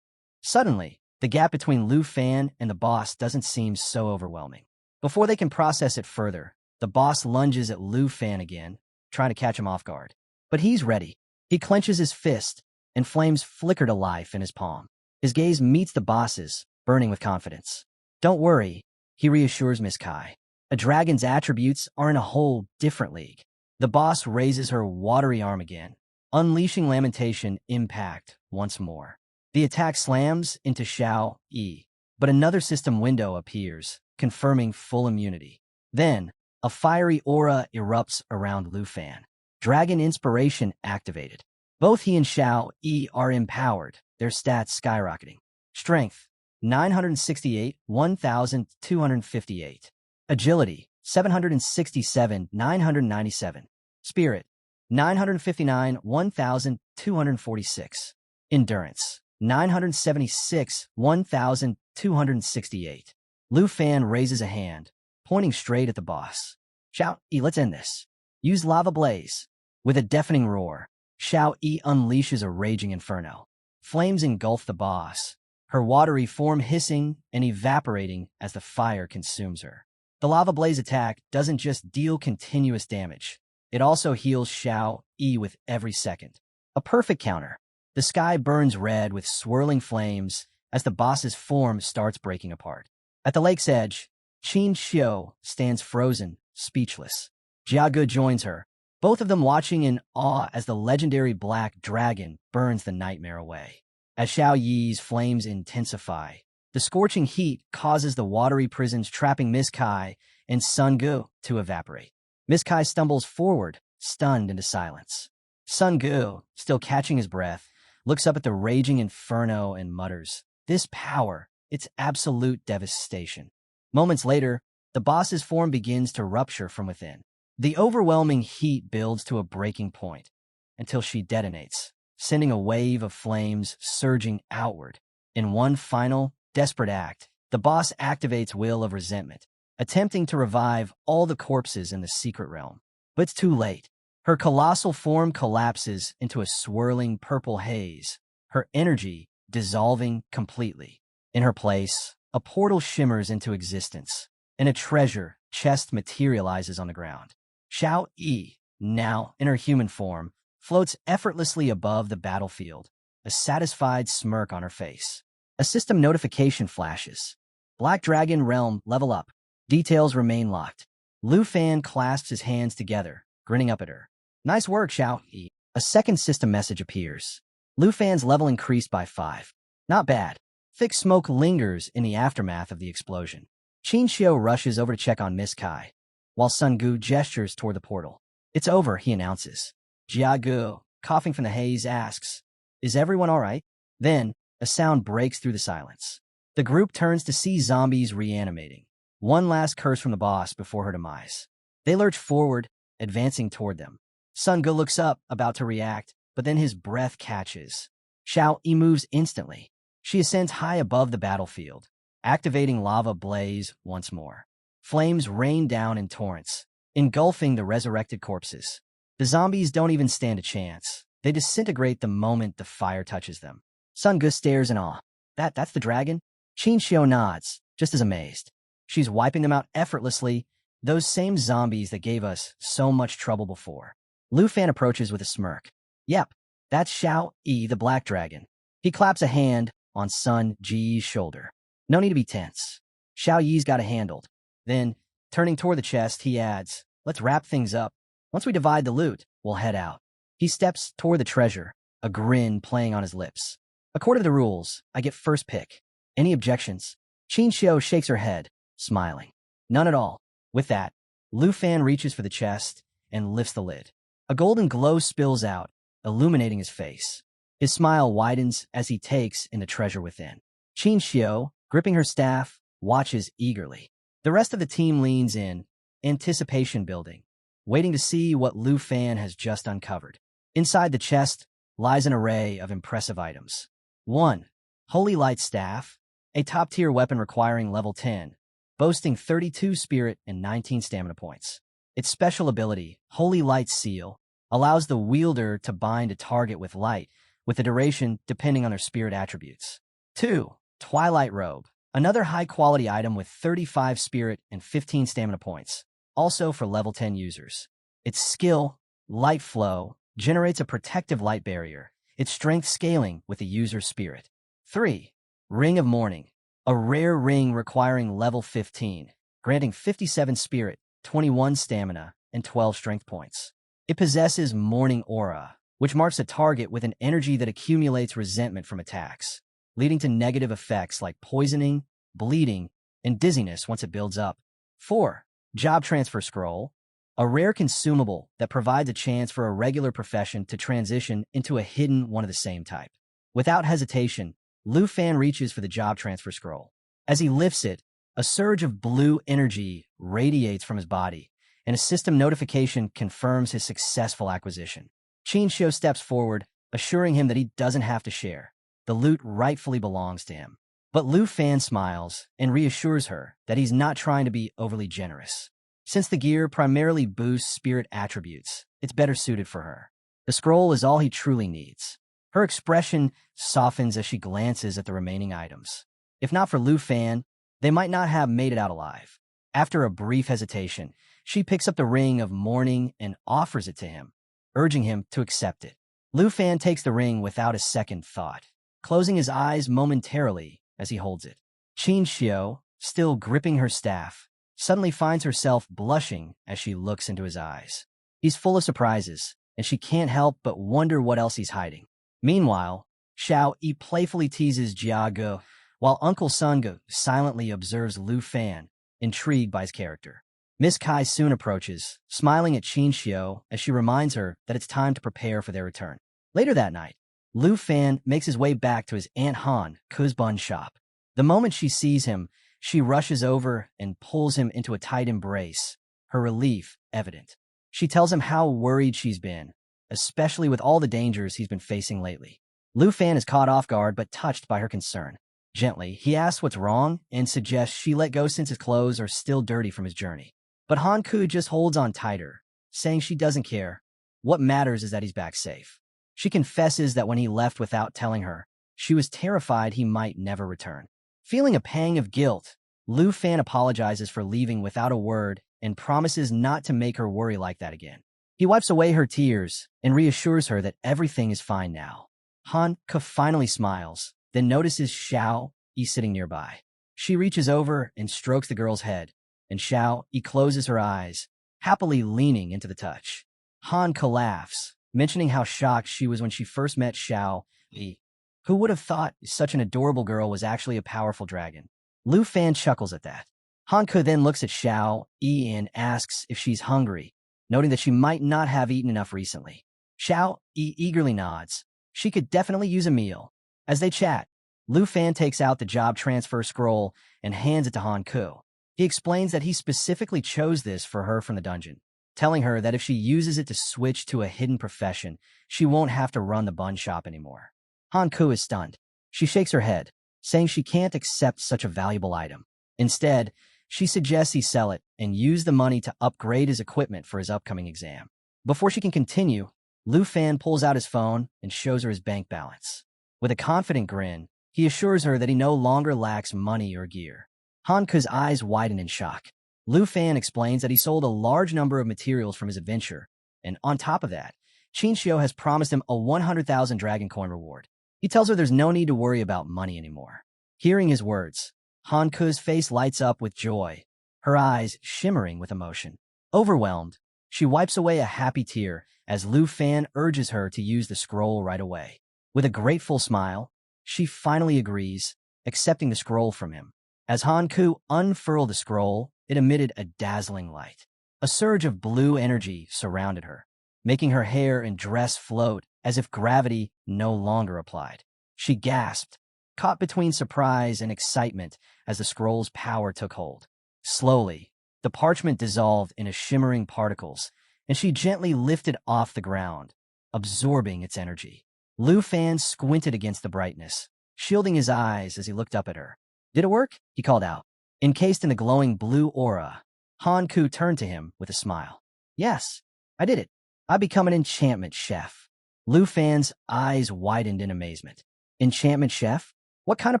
Suddenly, the gap between Lu Fan and the boss doesn't seem so overwhelming. Before they can process it further, the boss lunges at Lu Fan again, trying to catch him off guard. But he's ready. He clenches his fist, and flames flicker to life in his palm. His gaze meets the boss's, burning with confidence. Don't worry, he reassures Miss Kai. A dragon's attributes are in a whole different league. The boss raises her watery arm again, unleashing Lamentation impact once more. The attack slams into Xiao Yi, but another system window appears, confirming full immunity. Then, a fiery aura erupts around Lu Fan. Dragon Inspiration activated. Both he and Xiao Yi are empowered, their stats skyrocketing. Strength, 968, 1,258. Agility, 767, 997. Spirit, 959, 1,246. Endurance, 976, 1,268. Lu Fan raises a hand, pointing straight at the boss. Xiao Yi, let's end this. Use Lava Blaze. With a deafening roar, Xiao Yi unleashes a raging inferno. Flames engulf the boss, her watery form hissing and evaporating as the fire consumes her. The Lava Blaze attack doesn't just deal continuous damage, it also heals Xiao Yi with every second. A perfect counter. The sky burns red with swirling flames as the boss's form starts breaking apart. At the lake's edge, Qin Xiu stands frozen, speechless. Jiage joins her, both of them watching in awe as the legendary black dragon burns the nightmare away. As Xiao Yi's flames intensify, the scorching heat causes the watery prisons trapping Miss Kai and Sun Gu to evaporate. Miss Kai stumbles forward, stunned into silence. Sun Gu, still catching his breath, looks up at the raging inferno and mutters, "This power, it's absolute devastation." Moments later, the boss's form begins to rupture from within. The overwhelming heat builds to a breaking point until she detonates, sending a wave of flames surging outward. In one final, desperate act, the boss activates Will of Resentment, attempting to revive all the corpses in the secret realm. But it's too late. Her colossal form collapses into a swirling purple haze, her energy dissolving completely. In her place, a portal shimmers into existence, and a treasure chest materializes on the ground. Xiao Yi, now in her human form, floats effortlessly above the battlefield, a satisfied smirk on her face. A system notification flashes. Black Dragon Realm level up. Details remain locked. Lu Fan clasps his hands together, grinning up at her. Nice work, Xiao Yi. A second system message appears. Lu Fan's level increased by 5. Not bad. Thick smoke lingers in the aftermath of the explosion. Qin Xiu rushes over to check on Miss Kai, while Sun Gu gestures toward the portal. It's over, he announces. Jiage, coughing from the haze, asks, "Is everyone all right?" Then, a sound breaks through the silence. The group turns to see zombies reanimating. One last curse from the boss before her demise. They lurch forward, advancing toward them. Sun Gu looks up, about to react, but then his breath catches. Xiao Yi moves instantly. She ascends high above the battlefield, activating Lava Blaze once more. Flames rain down in torrents, engulfing the resurrected corpses. The zombies don't even stand a chance. They disintegrate the moment the fire touches them. Sun Gu stares in awe. That's the dragon? Qin Xiu nods, just as amazed. She's wiping them out effortlessly, those same zombies that gave us so much trouble before. Lu Fan approaches with a smirk. Yep, that's Xiao Yi, the black dragon. He claps a hand on Sun Ji's shoulder. No need to be tense. Xiao Yi's got it handled. Then, turning toward the chest, he adds, "Let's wrap things up. Once we divide the loot, we'll head out." He steps toward the treasure, a grin playing on his lips. "According to the rules, I get first pick. Any objections?" Qin Xiu shakes her head, smiling. "None at all." With that, Lu Fan reaches for the chest and lifts the lid. A golden glow spills out, illuminating his face. His smile widens as he takes in the treasure within. Qin Xiu, gripping her staff, watches eagerly. The rest of the team leans in, anticipation building, waiting to see what Lu Fan has just uncovered. Inside the chest lies an array of impressive items. 1. Holy Light Staff, a top-tier weapon requiring level 10, boasting 32 spirit and 19 stamina points. Its special ability, Holy Light Seal, allows the wielder to bind a target with light, with the duration depending on their spirit attributes. 2. Twilight Robe, another high-quality item with 35 spirit and 15 stamina points, also for level 10 users. Its skill, Light Flow, generates a protective light barrier, its strength scaling with the user's spirit. 3. Ring of Morning, a rare ring requiring level 15, granting 57 spirit, 21 stamina, and 12 strength points. It possesses Morning Aura, which marks a target with an energy that accumulates resentment from attacks, leading to negative effects like poisoning, bleeding, and dizziness once it builds up. 4. Job Transfer Scroll, a rare consumable that provides a chance for a regular profession to transition into a hidden one of the same type. Without hesitation, Lu Fan reaches for the Job Transfer Scroll. As he lifts it, a surge of blue energy radiates from his body, and a system notification confirms his successful acquisition. Qinxiu steps forward, assuring him that he doesn't have to share. The loot rightfully belongs to him. But Lu Fan smiles and reassures her that he's not trying to be overly generous. Since the gear primarily boosts spirit attributes, it's better suited for her. The scroll is all he truly needs. Her expression softens as she glances at the remaining items. If not for Lu Fan, they might not have made it out alive. After a brief hesitation, she picks up the Ring of Morning and offers it to him, urging him to accept it. Lu Fan takes the ring without a second thought, closing his eyes momentarily as he holds it. Qinxiu, still gripping her staff, suddenly finds herself blushing as she looks into his eyes. He's full of surprises, and she can't help but wonder what else he's hiding. Meanwhile, Xiao Yi playfully teases Jiago, while Uncle Sungo silently observes Lu Fan, intrigued by his character. Miss Kai soon approaches, smiling at Qinxiu as she reminds her that it's time to prepare for their return. Later that night, Lu Fan makes his way back to his Aunt Han Kuzbun shop. The moment she sees him, she rushes over and pulls him into a tight embrace, her relief evident. She tells him how worried she's been, especially with all the dangers he's been facing lately. Lu Fan is caught off guard but touched by her concern. Gently, he asks what's wrong and suggests she let go since his clothes are still dirty from his journey. But Han Ku just holds on tighter, saying she doesn't care. What matters is that he's back safe. She confesses that when he left without telling her, she was terrified he might never return. Feeling a pang of guilt, Lu Fan apologizes for leaving without a word and promises not to make her worry like that again. He wipes away her tears and reassures her that everything is fine now. Han Ku finally smiles, then notices Xiao Yi sitting nearby. She reaches over and strokes the girl's head, and Xiao Yi closes her eyes, happily leaning into the touch. Han Ku laughs, mentioning how shocked she was when she first met Xiao Yi. Who would have thought such an adorable girl was actually a powerful dragon? Lu Fan chuckles at that. Han Ku then looks at Xiao Yi and asks if she's hungry, noting that she might not have eaten enough recently. Xiao Yi eagerly nods. She could definitely use a meal. As they chat, Lu Fan takes out the job transfer scroll and hands it to Han Ku. He explains that he specifically chose this for her from the dungeon, telling her that if she uses it to switch to a hidden profession, she won't have to run the bun shop anymore. Han Ku is stunned. She shakes her head, saying she can't accept such a valuable item. Instead, she suggests he sell it and use the money to upgrade his equipment for his upcoming exam. Before she can continue, Lu Fan pulls out his phone and shows her his bank balance. With a confident grin, he assures her that he no longer lacks money or gear. Han Ku's eyes widen in shock. Lu Fan explains that he sold a large number of materials from his adventure, and on top of that, Qinxiu has promised him a 100,000 dragon coin reward. He tells her there's no need to worry about money anymore. Hearing his words, Han Ku's face lights up with joy, her eyes shimmering with emotion. Overwhelmed, she wipes away a happy tear as Lu Fan urges her to use the scroll right away. With a grateful smile, she finally agrees, accepting the scroll from him. As Han Ku unfurled the scroll, it emitted a dazzling light. A surge of blue energy surrounded her, making her hair and dress float as if gravity no longer applied. She gasped, caught between surprise and excitement as the scroll's power took hold. Slowly, the parchment dissolved into shimmering particles, and she gently lifted off the ground, absorbing its energy. Lu Fan squinted against the brightness, shielding his eyes as he looked up at her. Did it work? He called out. Encased in the glowing blue aura, Han Ku turned to him with a smile. Yes, I did it. I become an enchantment chef. Lu Fan's eyes widened in amazement. Enchantment chef? What kind of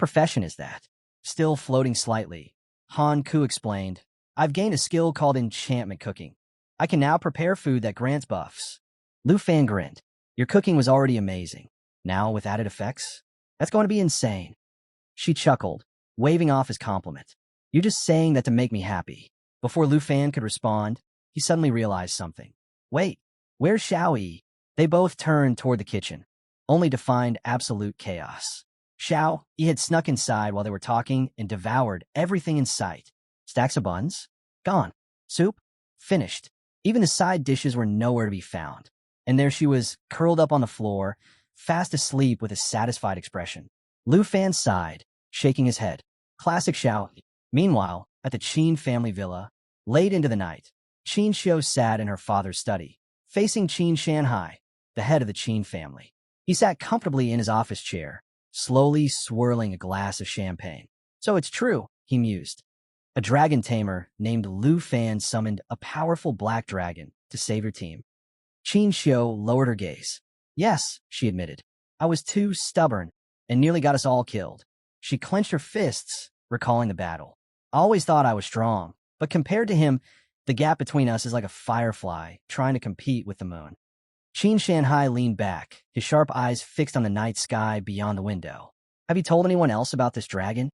profession is that? Still floating slightly, Han Ku explained, I've gained a skill called enchantment cooking. I can now prepare food that grants buffs. Lu Fan grinned. Your cooking was already amazing. Now with added effects? That's going to be insane. She chuckled, waving off his compliment. You're just saying that to make me happy. Before Lu Fan could respond, he suddenly realized something. Wait, where's Xiao Yi? They both turned toward the kitchen, only to find absolute chaos. Xiao Yi had snuck inside while they were talking and devoured everything in sight. Stacks of buns? Gone. Soup? Finished. Even the side dishes were nowhere to be found. And there she was, curled up on the floor, fast asleep with a satisfied expression. Lu Fan sighed, shaking his head. Classic Xiao. Meanwhile, at the Qin family villa, late into the night, Qin Xiu sat in her father's study, facing Qin Shanhai, the head of the Qin family. He sat comfortably in his office chair, slowly swirling a glass of champagne. So it's true, he mused. A dragon tamer named Lu Fan summoned a powerful black dragon to save your team. Qin Xiu lowered her gaze. Yes, she admitted. I was too stubborn and nearly got us all killed. She clenched her fists, recalling the battle. I always thought I was strong, but compared to him, the gap between us is like a firefly trying to compete with the moon. Qin Shanhai leaned back, his sharp eyes fixed on the night sky beyond the window. Have you told anyone else about this dragon?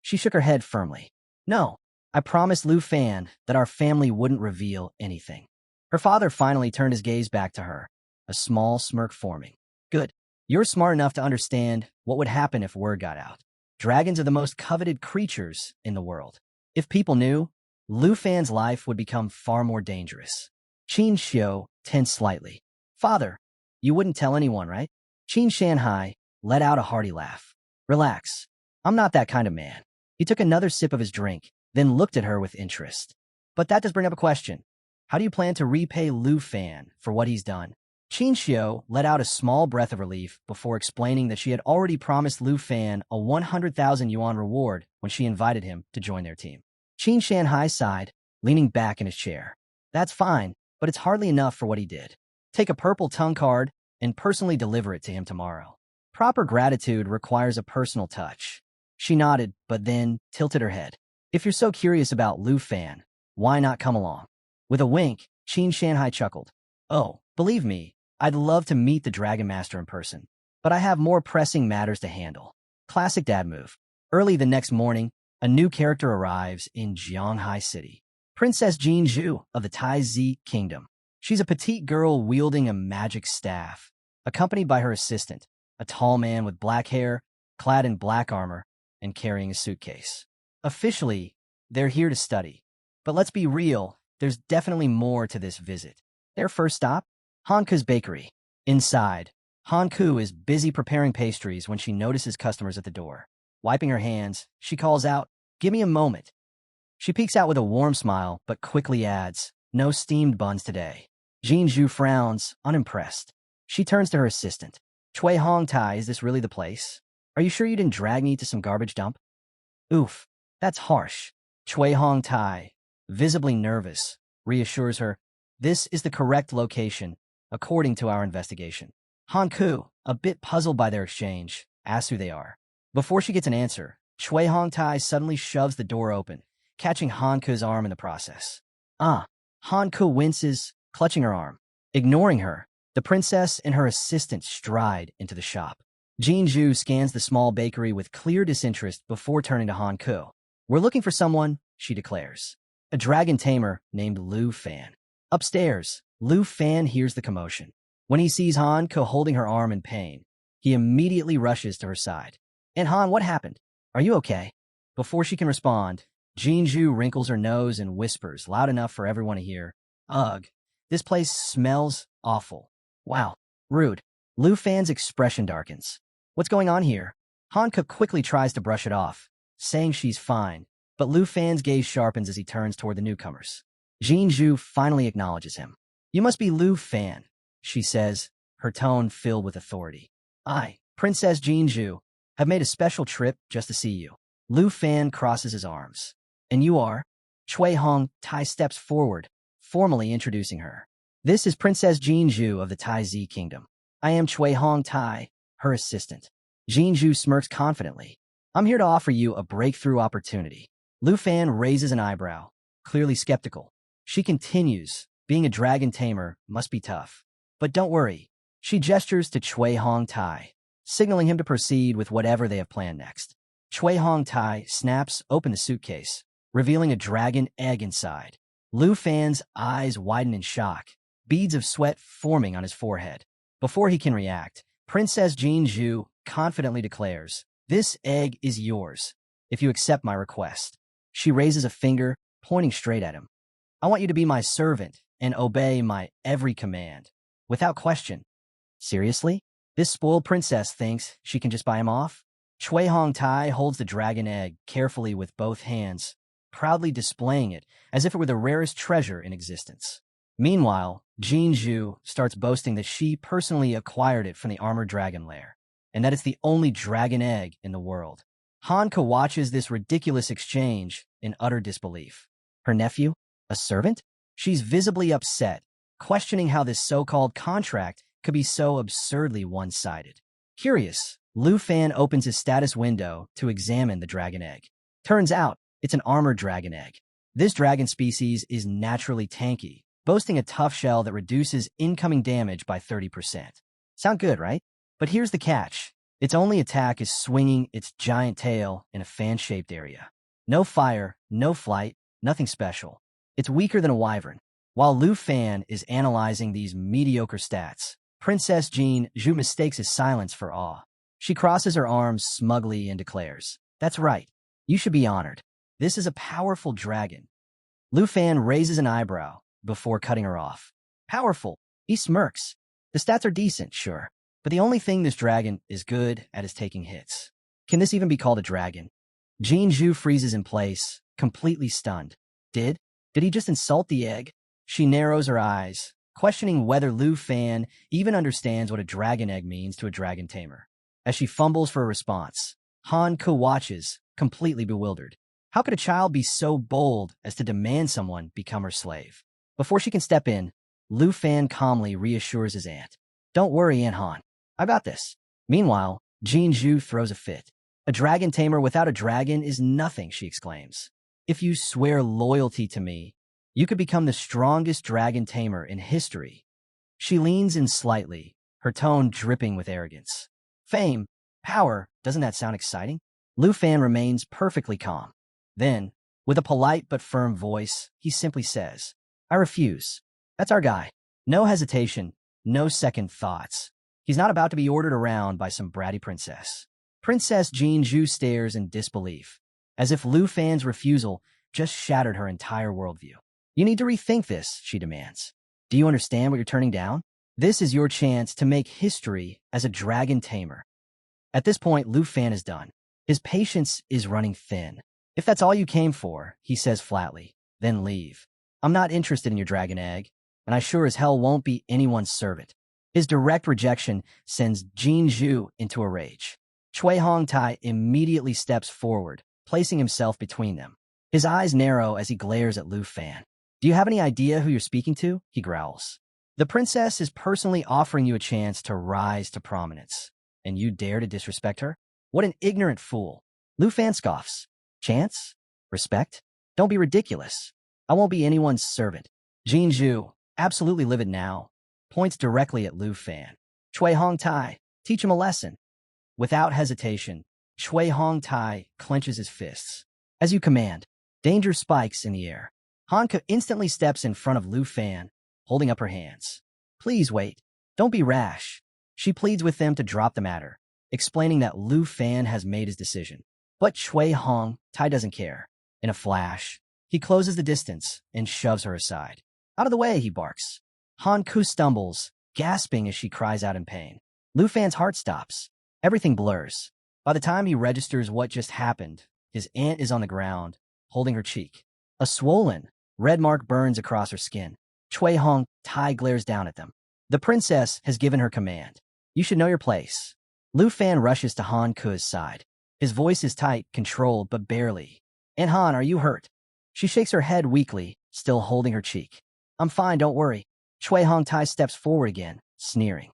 She shook her head firmly. No, I promised Lu Fan that our family wouldn't reveal anything. Her father finally turned his gaze back to her, a small smirk forming. Good. You're smart enough to understand what would happen if word got out. Dragons are the most coveted creatures in the world. If people knew, Lu Fan's life would become far more dangerous. Qin Xiu tensed slightly. Father, you wouldn't tell anyone, right? Qin Shanhai let out a hearty laugh. Relax. I'm not that kind of man. He took another sip of his drink, then looked at her with interest. But that does bring up a question. How do you plan to repay Lu Fan for what he's done? Qin Xiu let out a small breath of relief before explaining that she had already promised Lu Fan a 100,000 yuan reward when she invited him to join their team. Qin Shanhai sighed, leaning back in his chair. That's fine, but it's hardly enough for what he did. Take a purple tongue card and personally deliver it to him tomorrow. Proper gratitude requires a personal touch. She nodded, but then tilted her head. If you're so curious about Lu Fan, why not come along? With a wink, Qin Shanhai chuckled. Oh, believe me, I'd love to meet the Dragon Master in person, but I have more pressing matters to handle. Classic dad move. Early the next morning, a new character arrives in Jianghai City. Princess Jin Zhu of the Taizi Kingdom. She's a petite girl wielding a magic staff, accompanied by her assistant, a tall man with black hair, clad in black armor, and carrying a suitcase. Officially, they're here to study. But let's be real, there's definitely more to this visit. Their first stop? Hanku's bakery. Inside, Hanku is busy preparing pastries when she notices customers at the door. Wiping her hands, she calls out, "Give me a moment." She peeks out with a warm smile, but quickly adds, "No steamed buns today." Jin Zhu frowns, unimpressed. She turns to her assistant. "Chui Hong Tai, is this really the place? Are you sure you didn't drag me to some garbage dump?" Oof, that's harsh. Chui Hong Tai, visibly nervous, reassures her, "This is the correct location, according to our investigation." Hanku, a bit puzzled by their exchange, asks who they are. Before she gets an answer, Chui Hong Tai suddenly shoves the door open, catching Hanku's arm in the process. Hanku winces, clutching her arm. Ignoring her, the princess and her assistant stride into the shop. Jin Zhu scans the small bakery with clear disinterest before turning to Hanku. "We're looking for someone," she declares. "A dragon tamer named Lu Fan." Upstairs, Lu Fan hears the commotion. When he sees Hanku holding her arm in pain, he immediately rushes to her side. "And Han, what happened? Are you okay?" Before she can respond, Jin Zhu wrinkles her nose and whispers loud enough for everyone to hear, "Ugh, this place smells awful." "Wow, rude." Lu Fan's expression darkens. "What's going on here?" Hanku quickly tries to brush it off, saying she's fine, but Lu Fan's gaze sharpens as he turns toward the newcomers. Jin Zhu finally acknowledges him. "You must be Lu Fan," she says, her tone filled with authority. "I, Princess Jin Zhu, have made a special trip just to see you." Lu Fan crosses his arms. And you are? Chui Hong Tai steps forward, formally introducing her. This is Princess Jinju of the Tai Zi Kingdom. I am Chui Hong Tai, her assistant. Jinju smirks confidently. I'm here to offer you a breakthrough opportunity. Lu Fan raises an eyebrow, clearly skeptical. She continues, being a dragon tamer must be tough. But don't worry. She gestures to Chui Hong Tai, signaling him to proceed with whatever they have planned next. Chui Hong Tai snaps open the suitcase, revealing a dragon egg inside. Lu Fan's eyes widen in shock, beads of sweat forming on his forehead. Before he can react, Princess Jinju confidently declares, "This egg is yours, if you accept my request." She raises a finger, pointing straight at him. "I want you to be my servant and obey my every command, without question." Seriously? This spoiled princess thinks she can just buy him off? Chui Hong Tai holds the dragon egg carefully with both hands, proudly displaying it as if it were the rarest treasure in existence. Meanwhile, Jinju starts boasting that she personally acquired it from the armored dragon lair, and that it's the only dragon egg in the world. Hanka watches this ridiculous exchange in utter disbelief. Her nephew? A servant? She's visibly upset, questioning how this so-called contract could be so absurdly one-sided. Curious, Lu Fan opens his status window to examine the dragon egg. Turns out, it's an armored dragon egg. This dragon species is naturally tanky, boasting a tough shell that reduces incoming damage by 30%. Sound good, right? But here's the catch. Its only attack is swinging its giant tail in a fan-shaped area. No fire, no flight, nothing special. It's weaker than a wyvern. While Lu Fan is analyzing these mediocre stats, Princess Jinju mistakes his silence for awe. She crosses her arms smugly and declares, "That's right. You should be honored. This is a powerful dragon." Lu Fan raises an eyebrow before cutting her off. "Powerful?" He smirks. "The stats are decent, sure. But the only thing this dragon is good at is taking hits. Can this even be called a dragon?" Jinju freezes in place, completely stunned. Did he just insult the egg? She narrows her eyes, questioning whether Lu Fan even understands what a dragon egg means to a dragon tamer. As she fumbles for a response, Han Ke watches, completely bewildered. How could a child be so bold as to demand someone become her slave? Before she can step in, Lu Fan calmly reassures his aunt. "Don't worry, Aunt Han. I got this." Meanwhile, Jinju throws a fit. "A dragon tamer without a dragon is nothing," she exclaims. "If you swear loyalty to me, you could become the strongest dragon tamer in history." She leans in slightly, her tone dripping with arrogance. "Fame, power, doesn't that sound exciting?" Lu Fan remains perfectly calm. Then, with a polite but firm voice, he simply says, "I refuse. That's our guy. No hesitation, no second thoughts. He's not about to be ordered around by some bratty princess." Princess Jinju stares in disbelief, as if Lu Fan's refusal just shattered her entire worldview. "You need to rethink this," she demands. "Do you understand what you're turning down? This is your chance to make history as a dragon tamer." At this point, Lu Fan is done. His patience is running thin. "If that's all you came for," he says flatly, "then leave. I'm not interested in your dragon egg, and I sure as hell won't be anyone's servant." His direct rejection sends Jinju into a rage. Chui Hong Tai immediately steps forward, placing himself between them. His eyes narrow as he glares at Lu Fan. "Do you have any idea who you're speaking to?" he growls. "The princess is personally offering you a chance to rise to prominence, and you dare to disrespect her? What an ignorant fool." Lu Fan scoffs. "Chance? Respect? Don't be ridiculous. I won't be anyone's servant." Jinju, absolutely livid now, points directly at Lu Fan. "Chui Hong Tai, teach him a lesson." Without hesitation, Chui Hong Tai clenches his fists. "As you command." Danger spikes in the air. Hanka instantly steps in front of Lu Fan, holding up her hands. "Please wait. Don't be rash." She pleads with them to drop the matter, explaining that Lu Fan has made his decision. But Chui Hong Tai doesn't care. In a flash, he closes the distance and shoves her aside. "Out of the way," he barks. Han Ku stumbles, gasping as she cries out in pain. Lu Fan's heart stops. Everything blurs. By the time he registers what just happened, his aunt is on the ground, holding her cheek. A swollen, red mark burns across her skin. Chui Hong Tai glares down at them. "The princess has given her command. You should know your place." Lu Fan rushes to Han Ku's side. His voice is tight, controlled, but barely. "Aunt Han, are you hurt?" She shakes her head weakly, still holding her cheek. "I'm fine, don't worry." Chui Hong-tai steps forward again, sneering.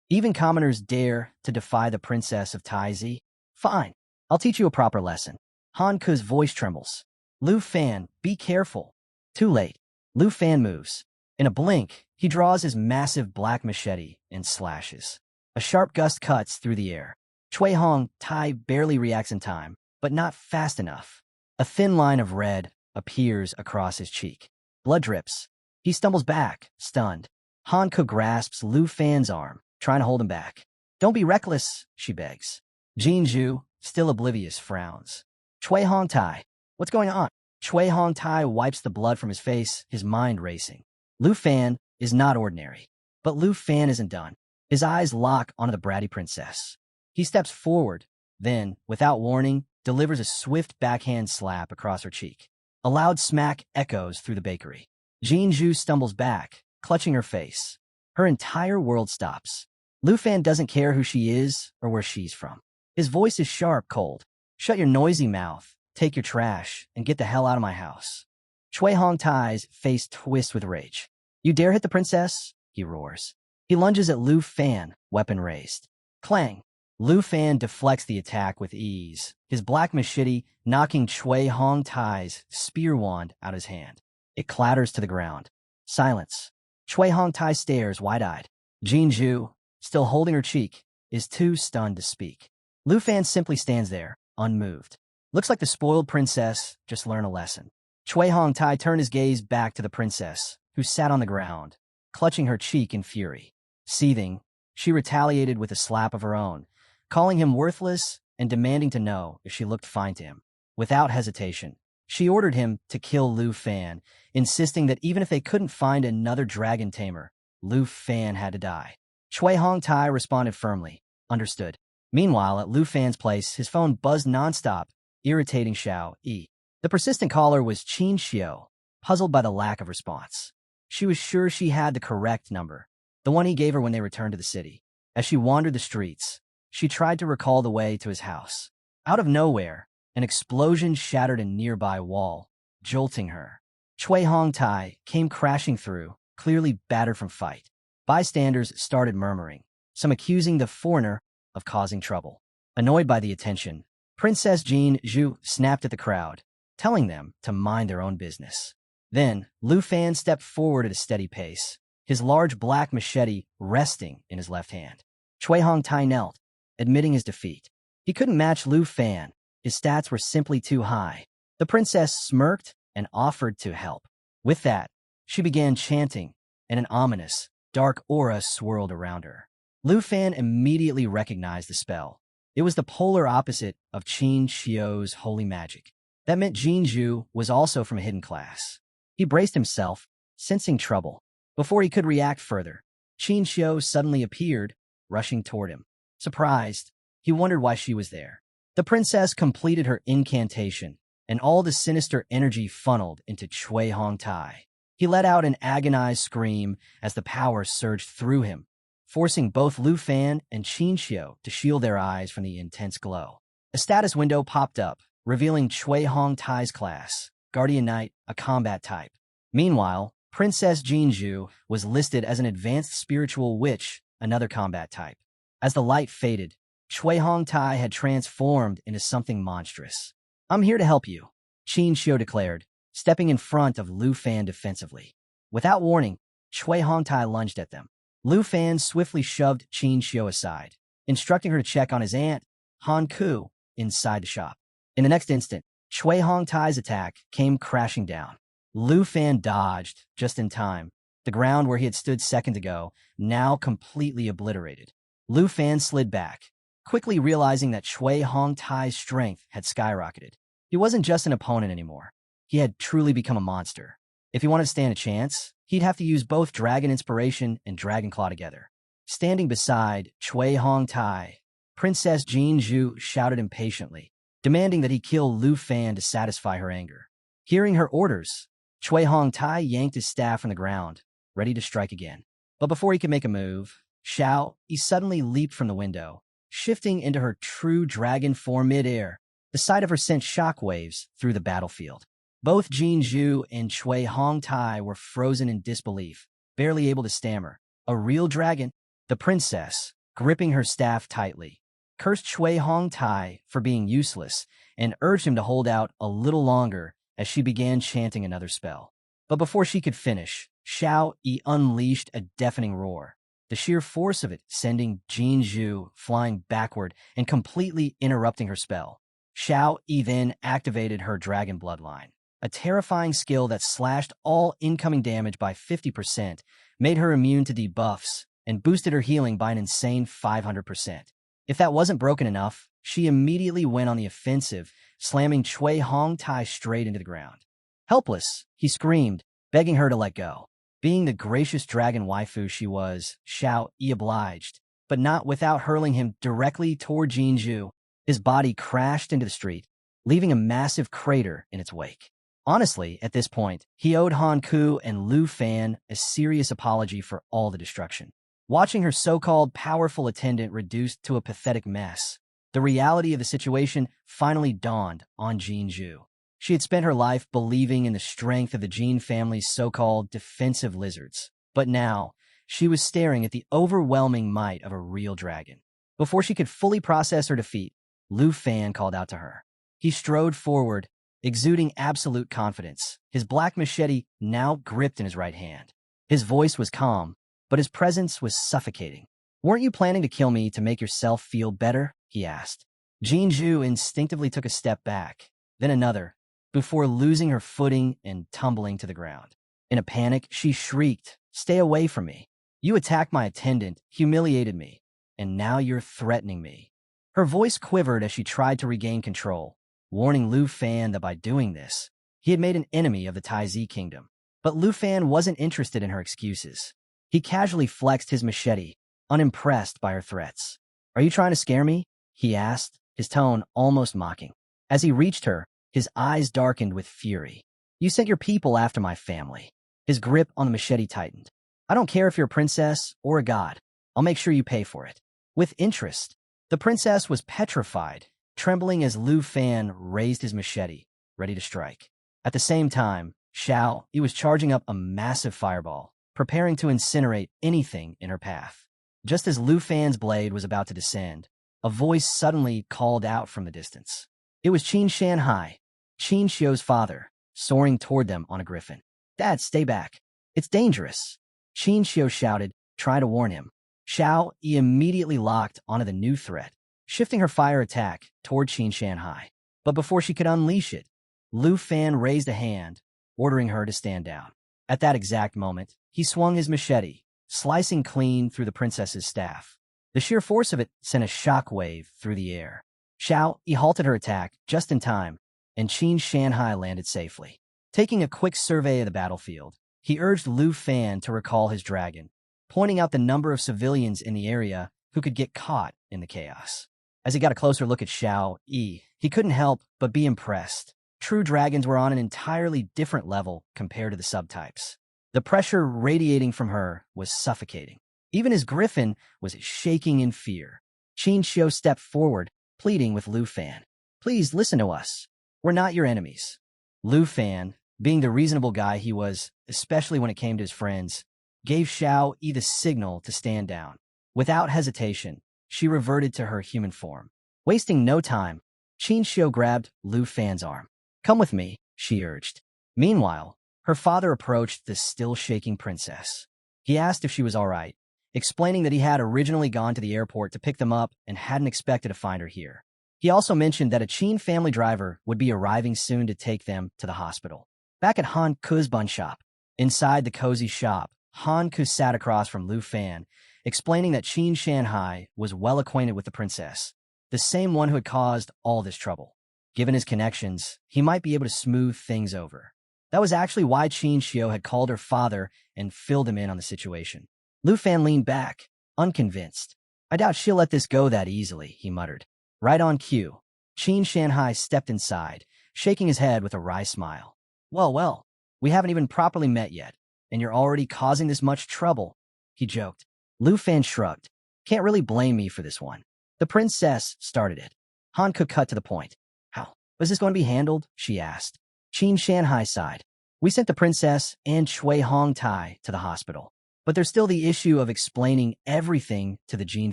"Even commoners dare to defy the princess of Taizi? Fine, I'll teach you a proper lesson." Han Ku's voice trembles. "Lu Fan, be careful." Too late. Lu Fan moves. In a blink, he draws his massive black machete and slashes. A sharp gust cuts through the air. Chui Hong-tai barely reacts in time, but not fast enough. A thin line of red appears across his cheek. Blood drips. He stumbles back, stunned. Han Ku grasps Lu Fan's arm, trying to hold him back. "Don't be reckless," she begs. Jin Zhu, still oblivious, frowns. "Chui Hong-tai, what's going on?" Chui Hong-tai wipes the blood from his face, his mind racing. Lu Fan is not ordinary. But Lu Fan isn't done. His eyes lock onto the bratty princess. He steps forward, then, without warning, delivers a swift backhand slap across her cheek. A loud smack echoes through the bakery. Jin Zhu stumbles back, clutching her face. Her entire world stops. Lu Fan doesn't care who she is or where she's from. His voice is sharp, cold. "Shut your noisy mouth, take your trash, and get the hell out of my house." Chui Hong-tai's face twists with rage. "You dare hit the princess?" he roars. He lunges at Lu Fan, weapon raised. Clang! Lu Fan deflects the attack with ease, his black machete knocking Chui Hong-tai's spear wand out his hand. It clatters to the ground. Silence. Chui Hong-tai stares wide-eyed. Jin Zhu, still holding her cheek, is too stunned to speak. Lu Fan simply stands there, unmoved. Looks like the spoiled princess just learned a lesson. Chui Hong-tai turned his gaze back to the princess, who sat on the ground, clutching her cheek in fury. Seething, she retaliated with a slap of her own, calling him worthless and demanding to know if she looked fine to him. Without hesitation, she ordered him to kill Lu Fan, insisting that even if they couldn't find another dragon tamer, Lu Fan had to die. Chui Hong-tai responded firmly, "Understood." Meanwhile, at Lu Fan's place, his phone buzzed nonstop, irritating Xiao Yi. The persistent caller was Qin Xiao, puzzled by the lack of response. She was sure she had the correct number, the one he gave her when they returned to the city. As she wandered the streets, she tried to recall the way to his house. Out of nowhere, an explosion shattered a nearby wall, jolting her. Chui Hong-tai came crashing through, clearly battered from fight. Bystanders started murmuring, some accusing the foreigner of causing trouble. Annoyed by the attention, Princess Jin Zhu snapped at the crowd, telling them to mind their own business. Then, Lu Fan stepped forward at a steady pace, his large black machete resting in his left hand. Chui Hong-tai knelt, admitting his defeat. He couldn't match Lu Fan. His stats were simply too high. The princess smirked and offered to help. With that, she began chanting, and an ominous, dark aura swirled around her. Lu Fan immediately recognized the spell. It was the polar opposite of Qin Xiao's holy magic. That meant Jin Zhu was also from a hidden class. He braced himself, sensing trouble. Before he could react further, Qin Xiao suddenly appeared, rushing toward him. Surprised, he wondered why she was there. The princess completed her incantation, and all the sinister energy funneled into Chui Hong-tai. He let out an agonized scream as the power surged through him, forcing both Lu Fan and Qin Xiao to shield their eyes from the intense glow. A status window popped up, revealing Chui Hong-tai's class, Guardian Knight, a combat type. Meanwhile, Princess Jin Zhu was listed as an advanced spiritual witch, another combat type. As the light faded, Chui Hong-tai had transformed into something monstrous. "I'm here to help you," Qin Xiao declared, stepping in front of Lu Fan defensively. Without warning, Chui Hong-tai lunged at them. Lu Fan swiftly shoved Qin Xiao aside, instructing her to check on his aunt, Han Ku, inside the shop. In the next instant, Chui Hong-tai's attack came crashing down. Lu Fan dodged, just in time, the ground where he had stood seconds ago, now completely obliterated. Lu Fan slid back, quickly realizing that Chui Hong-tai's strength had skyrocketed. He wasn't just an opponent anymore. He had truly become a monster. If he wanted to stand a chance, he'd have to use both Dragon Inspiration and Dragon Claw together. Standing beside Chui Hong-tai, Princess Jin Zhu shouted impatiently, demanding that he kill Lu Fan to satisfy her anger. Hearing her orders, Chui Hong-tai yanked his staff from the ground, ready to strike again. But before he could make a move, Xiao Yi suddenly leaped from the window, shifting into her true dragon form midair. The sight of her sent shockwaves through the battlefield. Both Jin Zhu and Cui Hongtai were frozen in disbelief, barely able to stammer. A real dragon? The princess, gripping her staff tightly, cursed Cui Hongtai for being useless and urged him to hold out a little longer as she began chanting another spell. But before she could finish, Xiao Yi unleashed a deafening roar, the sheer force of it sending Jin Zhu flying backward and completely interrupting her spell. Xiao Yi then activated her dragon bloodline, a terrifying skill that slashed all incoming damage by 50%, made her immune to debuffs, and boosted her healing by an insane 500%. If that wasn't broken enough, she immediately went on the offensive, slamming Cui Hongtai straight into the ground. Helpless, he screamed, begging her to let go. Being the gracious dragon waifu she was, Xiao Yi obliged, but not without hurling him directly toward Jin Zhu. His body crashed into the street, leaving a massive crater in its wake. Honestly, at this point, he owed Han Ku and Lu Fan a serious apology for all the destruction. Watching her so-called powerful attendant reduced to a pathetic mess, the reality of the situation finally dawned on Jin Zhu. She had spent her life believing in the strength of the Jin family's so-called defensive lizards, but now she was staring at the overwhelming might of a real dragon. Before she could fully process her defeat, Lu Fan called out to her. He strode forward, exuding absolute confidence, his black machete now gripped in his right hand. His voice was calm, but his presence was suffocating. "Weren't you planning to kill me to make yourself feel better?" he asked. Jin Zhu instinctively took a step back, then another, before losing her footing and tumbling to the ground. In a panic, she shrieked, "Stay away from me. You attacked my attendant, humiliated me, and now you're threatening me." Her voice quivered as she tried to regain control, warning Lu Fan that by doing this, he had made an enemy of the Taizi kingdom. But Lu Fan wasn't interested in her excuses. He casually flexed his machete, unimpressed by her threats. "Are you trying to scare me?" he asked, his tone almost mocking. As he reached her, his eyes darkened with fury. "You sent your people after my family." His grip on the machete tightened. "I don't care if you're a princess or a god. I'll make sure you pay for it." With interest, the princess was petrified, trembling as Lu Fan raised his machete, ready to strike. At the same time, Xiao Yi was charging up a massive fireball, preparing to incinerate anything in her path. Just as Lu Fan's blade was about to descend, a voice suddenly called out from the distance. It was Qin Shanhai, Qin Xiu's father, soaring toward them on a griffin. "Dad, stay back. It's dangerous," Qin Xiu shouted, trying to warn him. Xiao Yi immediately locked onto the new threat, shifting her fire attack toward Qin Shanhai. But before she could unleash it, Lu Fan raised a hand, ordering her to stand down. At that exact moment, he swung his machete, slicing clean through the princess's staff. The sheer force of it sent a shockwave through the air. Xiao Yi halted her attack just in time, and Qin Shanhai landed safely. Taking a quick survey of the battlefield, he urged Lu Fan to recall his dragon, pointing out the number of civilians in the area who could get caught in the chaos. As he got a closer look at Xiao Yi, he couldn't help but be impressed. True dragons were on an entirely different level compared to the subtypes. The pressure radiating from her was suffocating. Even his griffin was shaking in fear. Qin Xiu stepped forward, pleading with Lu Fan. "Please listen to us. We're not your enemies." Lu Fan, being the reasonable guy he was, especially when it came to his friends, gave Xiao Yi the signal to stand down. Without hesitation, she reverted to her human form. Wasting no time, Qin Xiu grabbed Lu Fan's arm. "Come with me," she urged. Meanwhile, her father approached the still-shaking princess. He asked if she was all right, explaining that he had originally gone to the airport to pick them up and hadn't expected to find her here. He also mentioned that a Qin family driver would be arriving soon to take them to the hospital. Back at Han Ku's bun shop, inside the cozy shop, Han Ku sat across from Lu Fan, explaining that Qin Shanhai was well acquainted with the princess, the same one who had caused all this trouble. Given his connections, he might be able to smooth things over. That was actually why Qin Xiu had called her father and filled him in on the situation. Lu Fan leaned back, unconvinced. "I doubt she'll let this go that easily," he muttered. Right on cue, Qin Shanhai stepped inside, shaking his head with a wry smile. Well, we haven't even properly met yet, and you're already causing this much trouble," he joked. Lu Fan shrugged. "Can't really blame me for this one. The princess started it. Han could cut to the point. How was this going to be handled? She asked. Qin Shanhai sighed. We sent the princess and Shui Hong Tai to the hospital. But there's still the issue of explaining everything to the Jin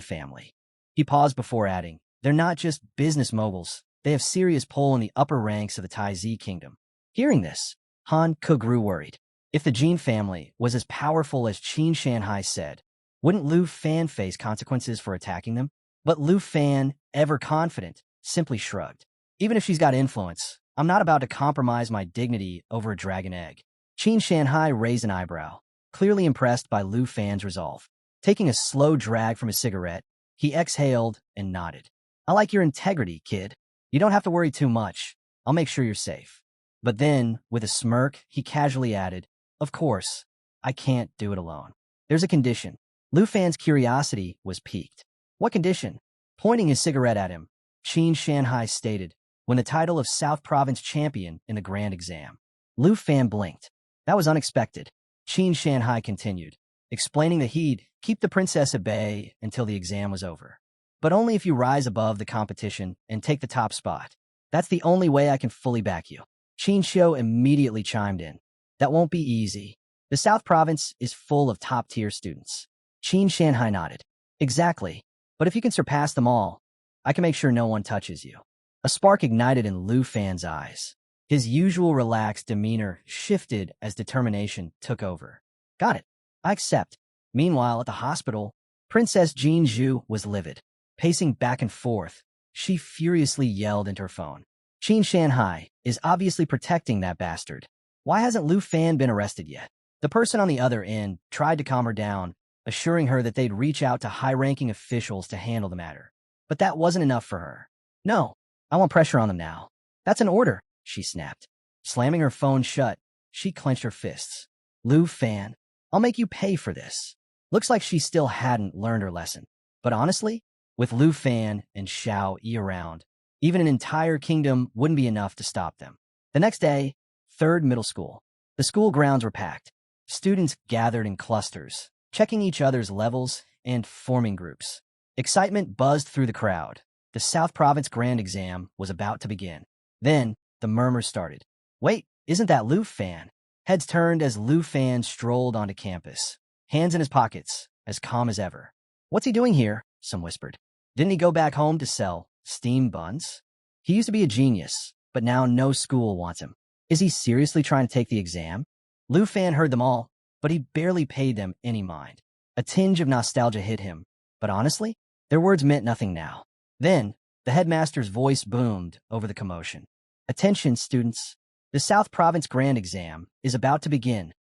family. He paused before adding, they're not just business moguls. They have serious pull in the upper ranks of the Taizi kingdom. Hearing this, Han Ke grew worried. If the Jin family was as powerful as Qin Shanhai said, wouldn't Lu Fan face consequences for attacking them? But Lu Fan, ever confident, simply shrugged. Even if she's got influence, I'm not about to compromise my dignity over a dragon egg. Qin Shanhai raised an eyebrow, clearly impressed by Lu Fan's resolve. Taking a slow drag from his cigarette, he exhaled and nodded. I like your integrity, kid. You don't have to worry too much. I'll make sure you're safe. But then, with a smirk, he casually added, of course, I can't do it alone. There's a condition. Lu Fan's curiosity was piqued. What condition? Pointing his cigarette at him, Qin Shanhai stated, when the title of South Province champion in the grand exam. Lu Fan blinked. That was unexpected. Qin Shanhai continued, explaining that he'd keep the princess at bay until the exam was over. But only if you rise above the competition and take the top spot. That's the only way I can fully back you. Qin Xiu immediately chimed in. That won't be easy. The South Province is full of top-tier students. Qin Shanhai nodded. Exactly. But if you can surpass them all, I can make sure no one touches you. A spark ignited in Lu Fan's eyes. His usual relaxed demeanor shifted as determination took over. Got it. I accept. Meanwhile, at the hospital, Princess Jin Zhu was livid. Pacing back and forth, she furiously yelled into her phone. Qin Shanhai is obviously protecting that bastard. Why hasn't Lu Fan been arrested yet? The person on the other end tried to calm her down, assuring her that they'd reach out to high-ranking officials to handle the matter. But that wasn't enough for her. No, I want pressure on them now. That's an order, she snapped. Slamming her phone shut, she clenched her fists. Lu Fan, I'll make you pay for this. Looks like she still hadn't learned her lesson. But honestly, with Lu Fan and Xiao Yi around, even an entire kingdom wouldn't be enough to stop them. The next day, 3rd middle school. The school grounds were packed. Students gathered in clusters, checking each other's levels and forming groups. Excitement buzzed through the crowd. The South Province Grand Exam was about to begin. Then, the murmurs started. Wait, isn't that Lu Fan? Heads turned as Lu Fan strolled onto campus, hands in his pockets, as calm as ever. What's he doing here? Some whispered. Didn't he go back home to sell steamed buns? He used to be a genius, but now no school wants him. Is he seriously trying to take the exam? Lu Fan heard them all, but he barely paid them any mind. A tinge of nostalgia hit him, but honestly, their words meant nothing now. Then, the headmaster's voice boomed over the commotion. Attention, students. The South Province Grand Exam is about to begin.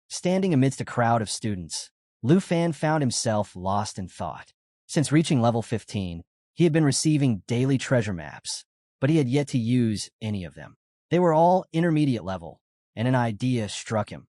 Standing amidst a crowd of students, Lu Fan found himself lost in thought. Since reaching level 15, he had been receiving daily treasure maps, but he had yet to use any of them. They were all intermediate level, and an idea struck him.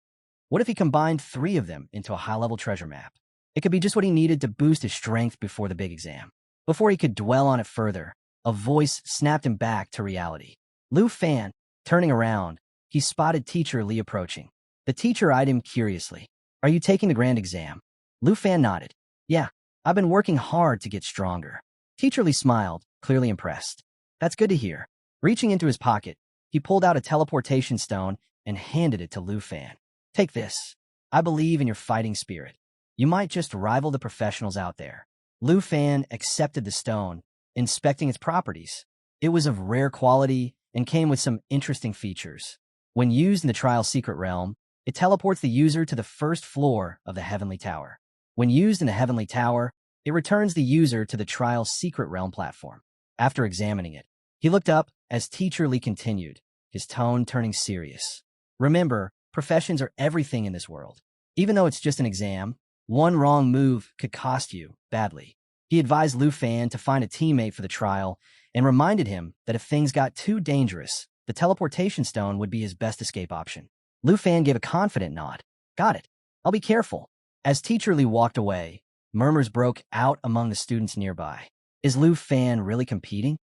What if he combined 3 of them into a high-level treasure map? It could be just what he needed to boost his strength before the big exam. Before he could dwell on it further, a voice snapped him back to reality. Lu Fan, turning around, he spotted Teacher Li approaching. The teacher eyed him curiously. Are you taking the grand exam? Lu Fan nodded. Yeah, I've been working hard to get stronger. Teacher Li smiled, clearly impressed. That's good to hear. Reaching into his pocket, he pulled out a teleportation stone and handed it to Lu Fan. Take this. I believe in your fighting spirit. You might just rival the professionals out there. Lu Fan accepted the stone, inspecting its properties. It was of rare quality and came with some interesting features. When used in the Trial Secret Realm, it teleports the user to the 1st floor of the Heavenly Tower. When used in the Heavenly Tower, it returns the user to the Trial Secret Realm platform. After examining it, he looked up as Teacher Li continued, his tone turning serious. Remember, professions are everything in this world. Even though it's just an exam, one wrong move could cost you badly. He advised Lu Fan to find a teammate for the trial and reminded him that if things got too dangerous, the teleportation stone would be his best escape option. Lu Fan gave a confident nod. Got it. I'll be careful. As Teacher Li walked away, murmurs broke out among the students nearby. Is Lu Fan really competing?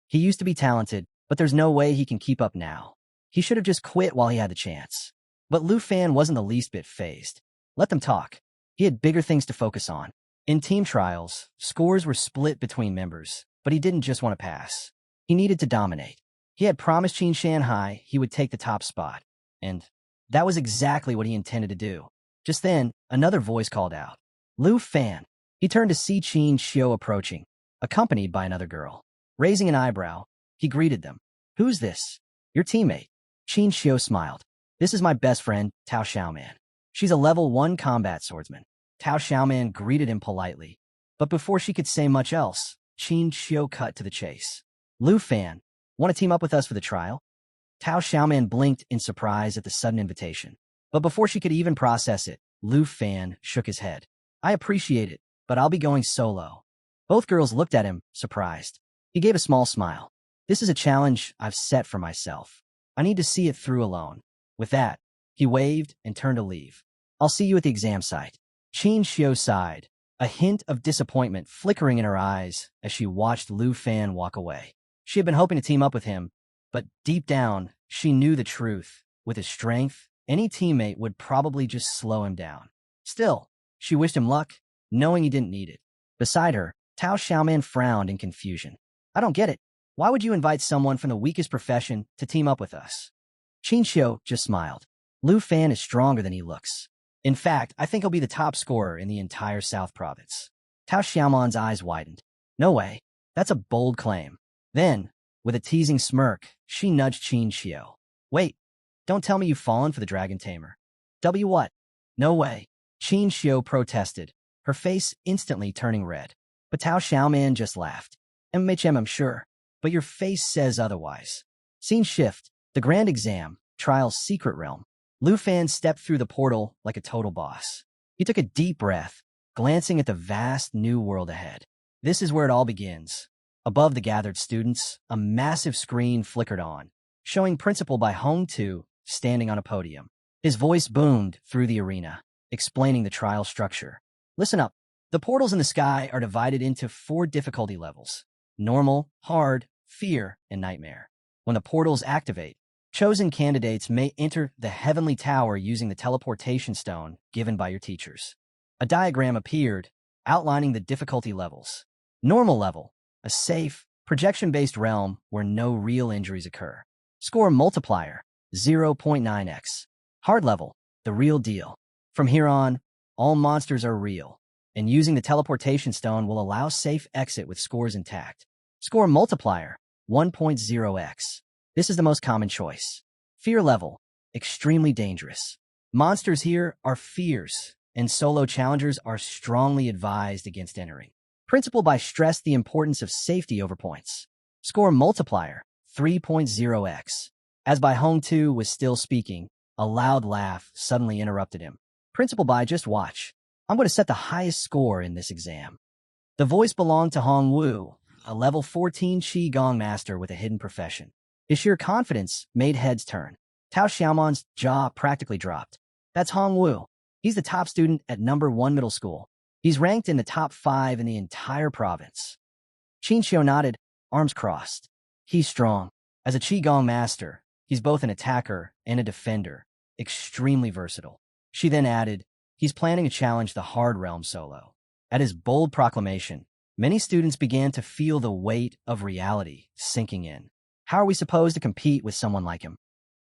He used to be talented, but there's no way he can keep up now. He should have just quit while he had the chance. But Lu Fan wasn't the least bit fazed. Let them talk. He had bigger things to focus on. In team trials, scores were split between members, but he didn't just want to pass. He needed to dominate. He had promised Qin Shanhai he would take the top spot, and that was exactly what he intended to do. Just then, another voice called out, "Lu Fan." He turned to see Qin Xiu approaching, accompanied by another girl. Raising an eyebrow, he greeted them. "Who's this?" "Your teammate." Qin Xiu smiled. "This is my best friend, Tao Xiaoman. She's a level 1 combat swordsman." Tao Xiaoman greeted him politely, but before she could say much else, Qin Xiu cut to the chase. "Lu Fan, want to team up with us for the trial?" Tao Xiaoman blinked in surprise at the sudden invitation, but before she could even process it, Lu Fan shook his head. "I appreciate it, but I'll be going solo." Both girls looked at him, surprised. He gave a small smile. "This is a challenge I've set for myself. I need to see it through alone." With that, he waved and turned to leave. "I'll see you at the exam site." Qin Xiu sighed, a hint of disappointment flickering in her eyes as she watched Lu Fan walk away. She had been hoping to team up with him, but deep down, she knew the truth. With his strength, any teammate would probably just slow him down. Still, she wished him luck, knowing he didn't need it. Beside her, Tao Xiaoman frowned in confusion. "I don't get it. Why would you invite someone from the weakest profession to team up with us?" Qin Xiu just smiled. "Lu Fan is stronger than he looks. In fact, I think he'll be the top scorer in the entire South Province." Tao Xiaoman's eyes widened. "No way. That's a bold claim." Then, with a teasing smirk, she nudged Qin Xiu. "Wait, don't tell me you've fallen for the Dragon Tamer." "W what?" "No way." Qin Xiu protested, her face instantly turning red. But Tao Xiaoman just laughed. "MHM, I'm sure, but your face says otherwise." Scene shift, the grand exam, trial's secret realm. Lu Fan stepped through the portal like a total boss. He took a deep breath, glancing at the vast new world ahead. This is where it all begins. Above the gathered students, a massive screen flickered on, showing Principal by Hong Tu standing on a podium. His voice boomed through the arena, explaining the trial structure. "Listen up. The portals in the sky are divided into 4 difficulty levels: normal, hard, fear, and nightmare. When the portals activate, chosen candidates may enter the Heavenly Tower using the teleportation stone given by your teachers." A diagram appeared, outlining the difficulty levels. Normal level, a safe, projection-based realm where no real injuries occur. Score multiplier, 0.9x. Hard level, the real deal. From here on, all monsters are real, and using the teleportation stone will allow safe exit with scores intact. Score multiplier, 1.0x. This is the most common choice. Fear level, extremely dangerous. Monsters here are fierce, and solo challengers are strongly advised against entering. Principal by stressed the importance of safety over points. Score multiplier, 3.0x. As Bai Hong Tu was still speaking, a loud laugh suddenly interrupted him. "Principal Bai, just watch. I'm going to set the highest score in this exam." The voice belonged to Hong Wu, a level 14 Qi Gong master with a hidden profession. His sheer confidence made heads turn. Tao Xiaoman's jaw practically dropped. "That's Hong Wu. He's the top student at number 1 middle school. He's ranked in the top 5 in the entire province." Qin Xiu nodded, arms crossed. "He's strong. As a Qigong master, he's both an attacker and a defender, extremely versatile." She then added, "He's planning to challenge the hard realm solo." At his bold proclamation, many students began to feel the weight of reality sinking in. How are we supposed to compete with someone like him?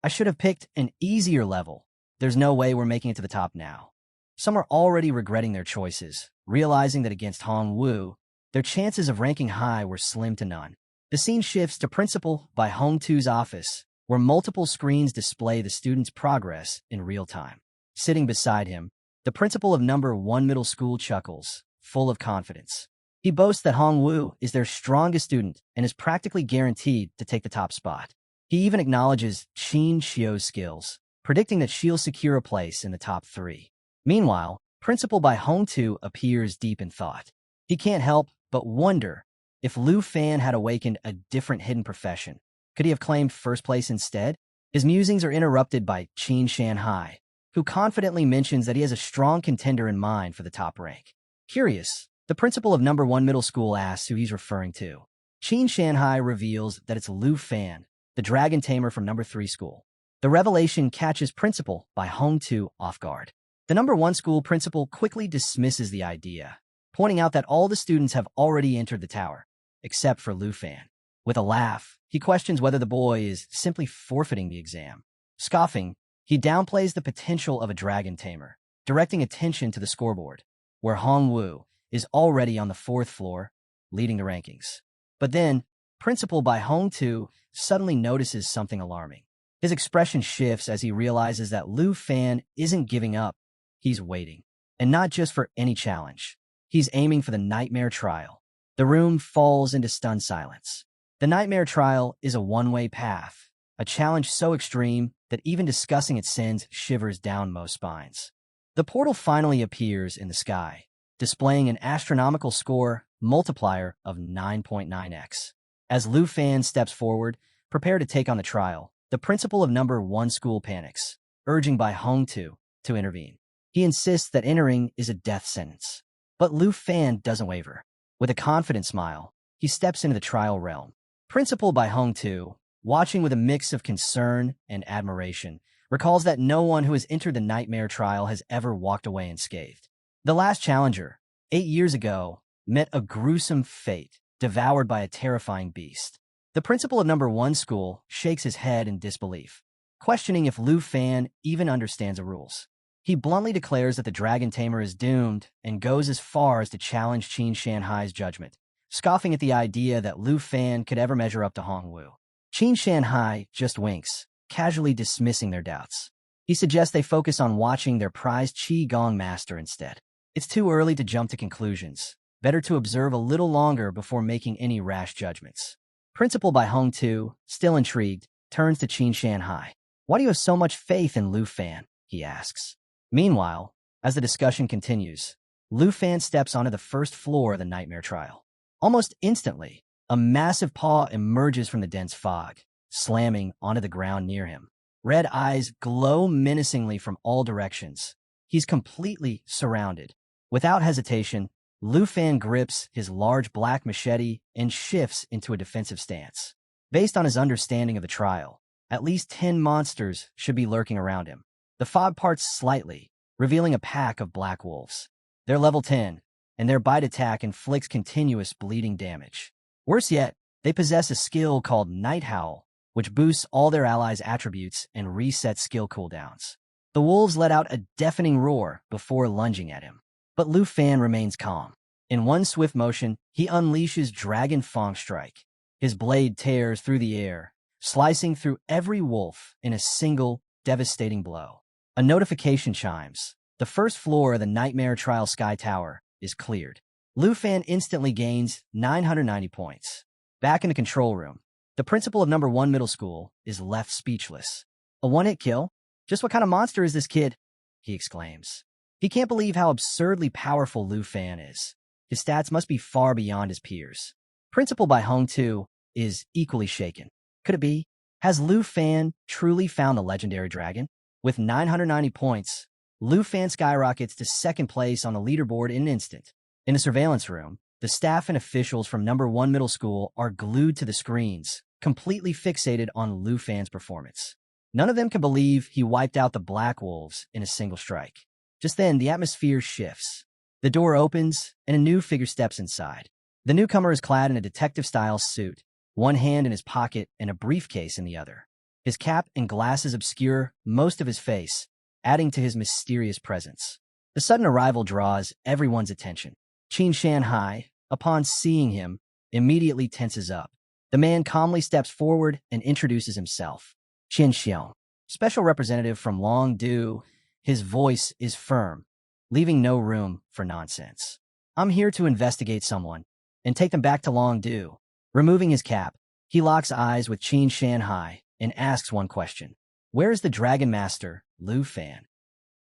I should have picked an easier level. There's no way we're making it to the top now. Some are already regretting their choices, realizing that against Hong Wu, their chances of ranking high were slim to none. The scene shifts to Principal by Hong Tu's office, where multiple screens display the student's progress in real time. Sitting beside him, the principal of number 1 middle school chuckles, full of confidence. He boasts that Hong Wu is their strongest student and is practically guaranteed to take the top spot. He even acknowledges Qin Xiu's skills, predicting that she'll secure a place in the top 3. Meanwhile, Principal by Hong Tu appears deep in thought. He can't help but wonder if Lu Fan had awakened a different hidden profession. Could he have claimed first place instead? His musings are interrupted by Qin Shanhai, who confidently mentions that he has a strong contender in mind for the top rank. Curious, the principal of number 1 middle school asks who he's referring to. Qin Shanhai reveals that it's Lu Fan, the dragon tamer from number 3 school. The revelation catches Principal by Hong Tu off guard. The number 1 school principal quickly dismisses the idea, pointing out that all the students have already entered the tower, except for Lu Fan. With a laugh, he questions whether the boy is simply forfeiting the exam. Scoffing, he downplays the potential of a dragon tamer, directing attention to the scoreboard, where Hong Wu is already on the 4th floor, leading the rankings. But then, Principal Bai Hong Tu suddenly notices something alarming. His expression shifts as he realizes that Lu Fan isn't giving up, he's waiting. And not just for any challenge. He's aiming for the Nightmare Trial. The room falls into stunned silence. The Nightmare Trial is a one-way path, a challenge so extreme that even discussing it sends shivers down most spines. The portal finally appears in the sky, displaying an astronomical score multiplier of 9.9x. As Lu Fan steps forward, prepared to take on the trial, the principal of number 1 school panics, urging Bai Hong Tu to intervene. He insists that entering is a death sentence. But Lu Fan doesn't waver. With a confident smile, he steps into the trial realm. Principal Bai Hong Tu, watching with a mix of concern and admiration, recalls that no one who has entered the Nightmare Trial has ever walked away unscathed. The last challenger, 8 years ago, met a gruesome fate, devoured by a terrifying beast. The principal of number 1 school shakes his head in disbelief, questioning if Lu Fan even understands the rules. He bluntly declares that the Dragon Tamer is doomed and goes as far as to challenge Qin Shanhai's judgment, scoffing at the idea that Lu Fan could ever measure up to Hong Wu. Qin Shanhai just winks, casually dismissing their doubts. He suggests they focus on watching their prized Qi Gong master instead. It's too early to jump to conclusions. Better to observe a little longer before making any rash judgments. Principal Bai Hong Tu, still intrigued, turns to Qin Shanhai. Why do you have so much faith in Lu Fan? He asks. Meanwhile, as the discussion continues, Lu Fan steps onto the 1st floor of the Nightmare Trial. Almost instantly, a massive paw emerges from the dense fog, slamming onto the ground near him. Red eyes glow menacingly from all directions. He's completely surrounded. Without hesitation, Lu Fan grips his large black machete and shifts into a defensive stance. Based on his understanding of the trial, at least 10 monsters should be lurking around him. The fog parts slightly, revealing a pack of black wolves. They're level 10, and their bite attack inflicts continuous bleeding damage. Worse yet, they possess a skill called Night Howl, which boosts all their allies' attributes and resets skill cooldowns. The wolves let out a deafening roar before lunging at him. But Lu Fan remains calm. In one swift motion, he unleashes Dragon Fang Strike. His blade tears through the air, slicing through every wolf in a single, devastating blow. A notification chimes. The 1st floor of the Nightmare Trial Sky Tower is cleared. Lu Fan instantly gains 990 points. Back in the control room, the principal of number 1 middle school is left speechless. A one-hit kill? Just what kind of monster is this kid? He exclaims. He can't believe how absurdly powerful Lu Fan is. His stats must be far beyond his peers. Principal Bai Hong Tu is equally shaken. Could it be? Has Lu Fan truly found the legendary dragon? With 990 points, Lu Fan skyrockets to 2nd place on the leaderboard in an instant. In the surveillance room, the staff and officials from number 1 middle school are glued to the screens, completely fixated on Lu Fan's performance. None of them can believe he wiped out the Black Wolves in a single strike. Just then, the atmosphere shifts. The door opens, and a new figure steps inside. The newcomer is clad in a detective-style suit, one hand in his pocket and a briefcase in the other. His cap and glasses obscure most of his face, adding to his mysterious presence. The sudden arrival draws everyone's attention. Qin Shanhai, upon seeing him, immediately tenses up. The man calmly steps forward and introduces himself. Qin Xiong, special representative from Longdu. His voice is firm, leaving no room for nonsense. I'm here to investigate someone and take them back to Longdu. Removing his cap, he locks eyes with Qin Shanhai and asks one question. Where is the Dragon Master, Lu Fan?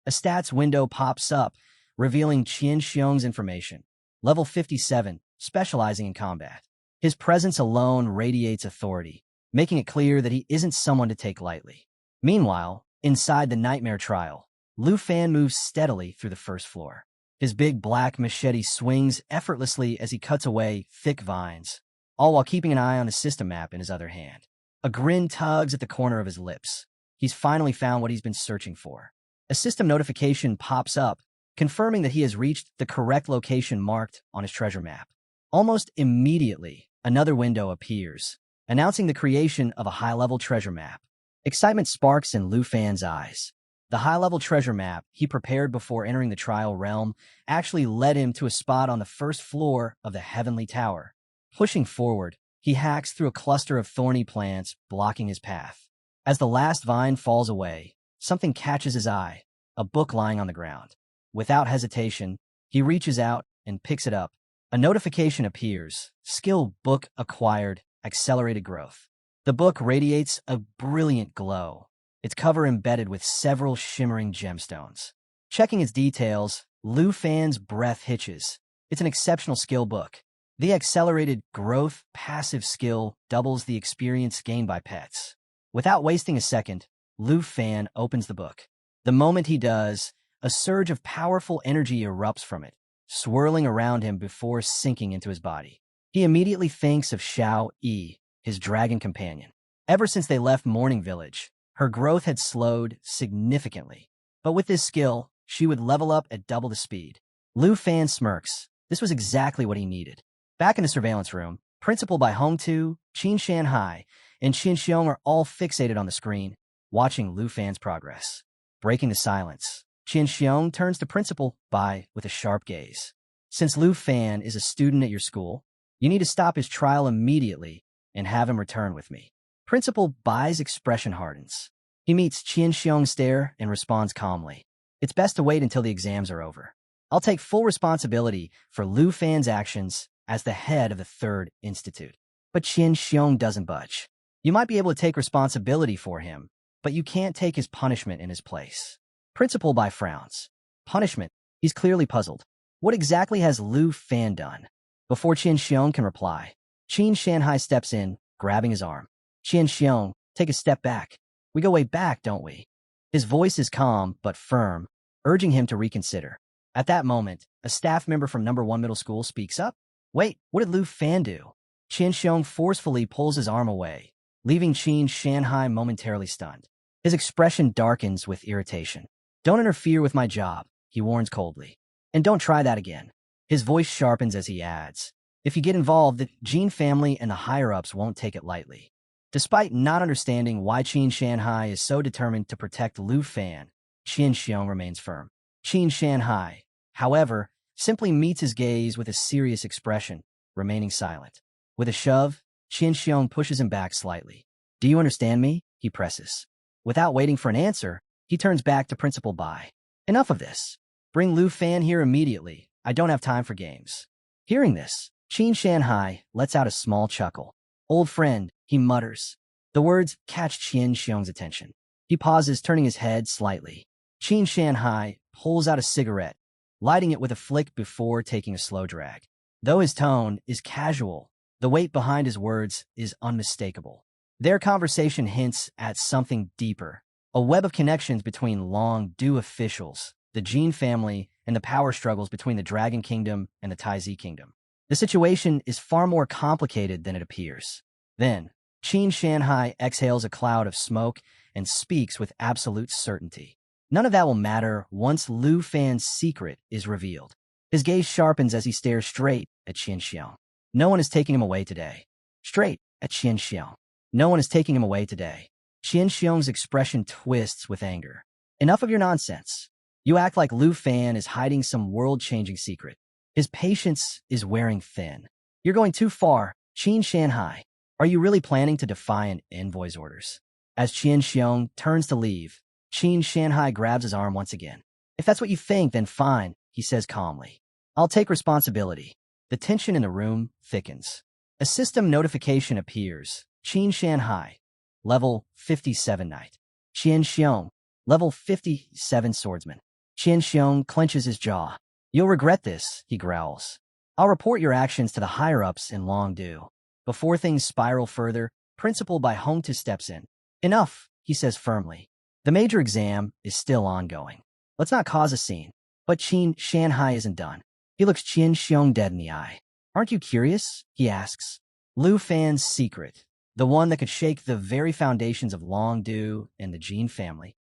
A stats window pops up, revealing Qin Xiong's information. Level 57, specializing in combat. His presence alone radiates authority, making it clear that he isn't someone to take lightly. Meanwhile, inside the Nightmare Trial, Lu Fan moves steadily through the 1st floor. His big black machete swings effortlessly as he cuts away thick vines, all while keeping an eye on the system map in his other hand. A grin tugs at the corner of his lips. He's finally found what he's been searching for. A system notification pops up, confirming that he has reached the correct location marked on his treasure map. Almost immediately, another window appears, announcing the creation of a high-level treasure map. Excitement sparks in Lu Fan's eyes. The high-level treasure map he prepared before entering the trial realm actually led him to a spot on the first floor of the Heavenly Tower. Pushing forward, he hacks through a cluster of thorny plants, blocking his path. As the last vine falls away, something catches his eye, a book lying on the ground. Without hesitation, he reaches out and picks it up. A notification appears. Skill book acquired, accelerated growth. The book radiates a brilliant glow, its cover embedded with several shimmering gemstones. Checking its details, Lu Fan's breath hitches. It's an exceptional skill book. The accelerated growth passive skill doubles the experience gained by pets. Without wasting a second, Lu Fan opens the book. The moment he does, a surge of powerful energy erupts from it, swirling around him before sinking into his body. He immediately thinks of Xiao Yi, his dragon companion. Ever since they left Morning Village, her growth had slowed significantly. But with this skill, she would level up at double the speed. Lu Fan smirks. This was exactly what he needed. Back in the surveillance room, Principal by Hongtu, Qin Shanhai, and Qin Xiong are all fixated on the screen, watching Lu Fan's progress. Breaking the silence, Qin Xiong turns to Principal Bai with a sharp gaze. Since Lu Fan is a student at your school, you need to stop his trial immediately and have him return with me. Principal Bai's expression hardens. He meets Qin Xiong's stare and responds calmly. It's best to wait until the exams are over. I'll take full responsibility for Lu Fan's actions as the head of the Third Institute. But Qin Xiong doesn't budge. You might be able to take responsibility for him, but you can't take his punishment in his place. Principal Bai frowns. Punishment? He's clearly puzzled. What exactly has Lu Fan done? Before Qin Xiong can reply, Qin Shanhai steps in, grabbing his arm. Qin Xiong, take a step back. We go way back, don't we? His voice is calm but firm, urging him to reconsider. At that moment, a staff member from No. 1 Middle School speaks up. Wait, what did Lu Fan do? Qin Xiong forcefully pulls his arm away, leaving Qin Shanhai momentarily stunned. His expression darkens with irritation. Don't interfere with my job, he warns coldly. And don't try that again. His voice sharpens as he adds. If you get involved, the Jin family and the higher-ups won't take it lightly. Despite not understanding why Qin Shanhai is so determined to protect Lu Fan, Qin Xiong remains firm. Qin Shanhai, however, simply meets his gaze with a serious expression, remaining silent. With a shove, Qin Xiong pushes him back slightly. Do you understand me? He presses. Without waiting for an answer, he turns back to Principal Bai. Enough of this. Bring Lu Fan here immediately. I don't have time for games. Hearing this, Qin Shanhai lets out a small chuckle. Old friend, he mutters. The words catch Qin Xiong's attention. He pauses, turning his head slightly. Qin Shanhai pulls out a cigarette, lighting it with a flick before taking a slow drag. Though his tone is casual, the weight behind his words is unmistakable. Their conversation hints at something deeper, a web of connections between long-due officials, the Jin family, and the power struggles between the Dragon Kingdom and the Taizi Kingdom. The situation is far more complicated than it appears. Then, Qin Shanhai exhales a cloud of smoke and speaks with absolute certainty. None of that will matter once Lu Fan's secret is revealed. His gaze sharpens as he stares straight at Qin Xiong. No one is taking him away today. Straight at Qin Xiong. No one is taking him away today. Qin Xiong's expression twists with anger. Enough of your nonsense. You act like Lu Fan is hiding some world-changing secret. His patience is wearing thin. You're going too far, Qin Shanhai. Are you really planning to defy an envoy's orders? As Qin Xiong turns to leave, Qin Shanhai grabs his arm once again. If that's what you think, then fine, he says calmly. I'll take responsibility. The tension in the room thickens. A system notification appears. Qin Shanhai, level 57 knight. Qin Xiong, level 57 swordsman. Qin Xiong clenches his jaw. You'll regret this, he growls. I'll report your actions to the higher-ups in long due. Before things spiral further, Principal Bai Hongtu steps in. Enough, he says firmly. The major exam is still ongoing. Let's not cause a scene. But Qin Shanhai isn't done. He looks Qin Xiong dead in the eye. Aren't you curious? He asks. Lu Fan's secret, the one that could shake the very foundations of Longdu and the Jin family.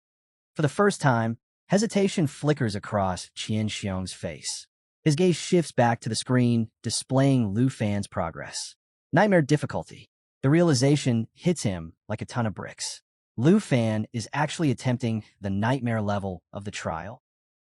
For the first time, Hesitation flickers across Qian Xiong's face. His gaze shifts back to the screen, displaying Lu Fan's progress. Nightmare difficulty. The realization hits him like a ton of bricks. Lu Fan is actually attempting the nightmare level of the trial.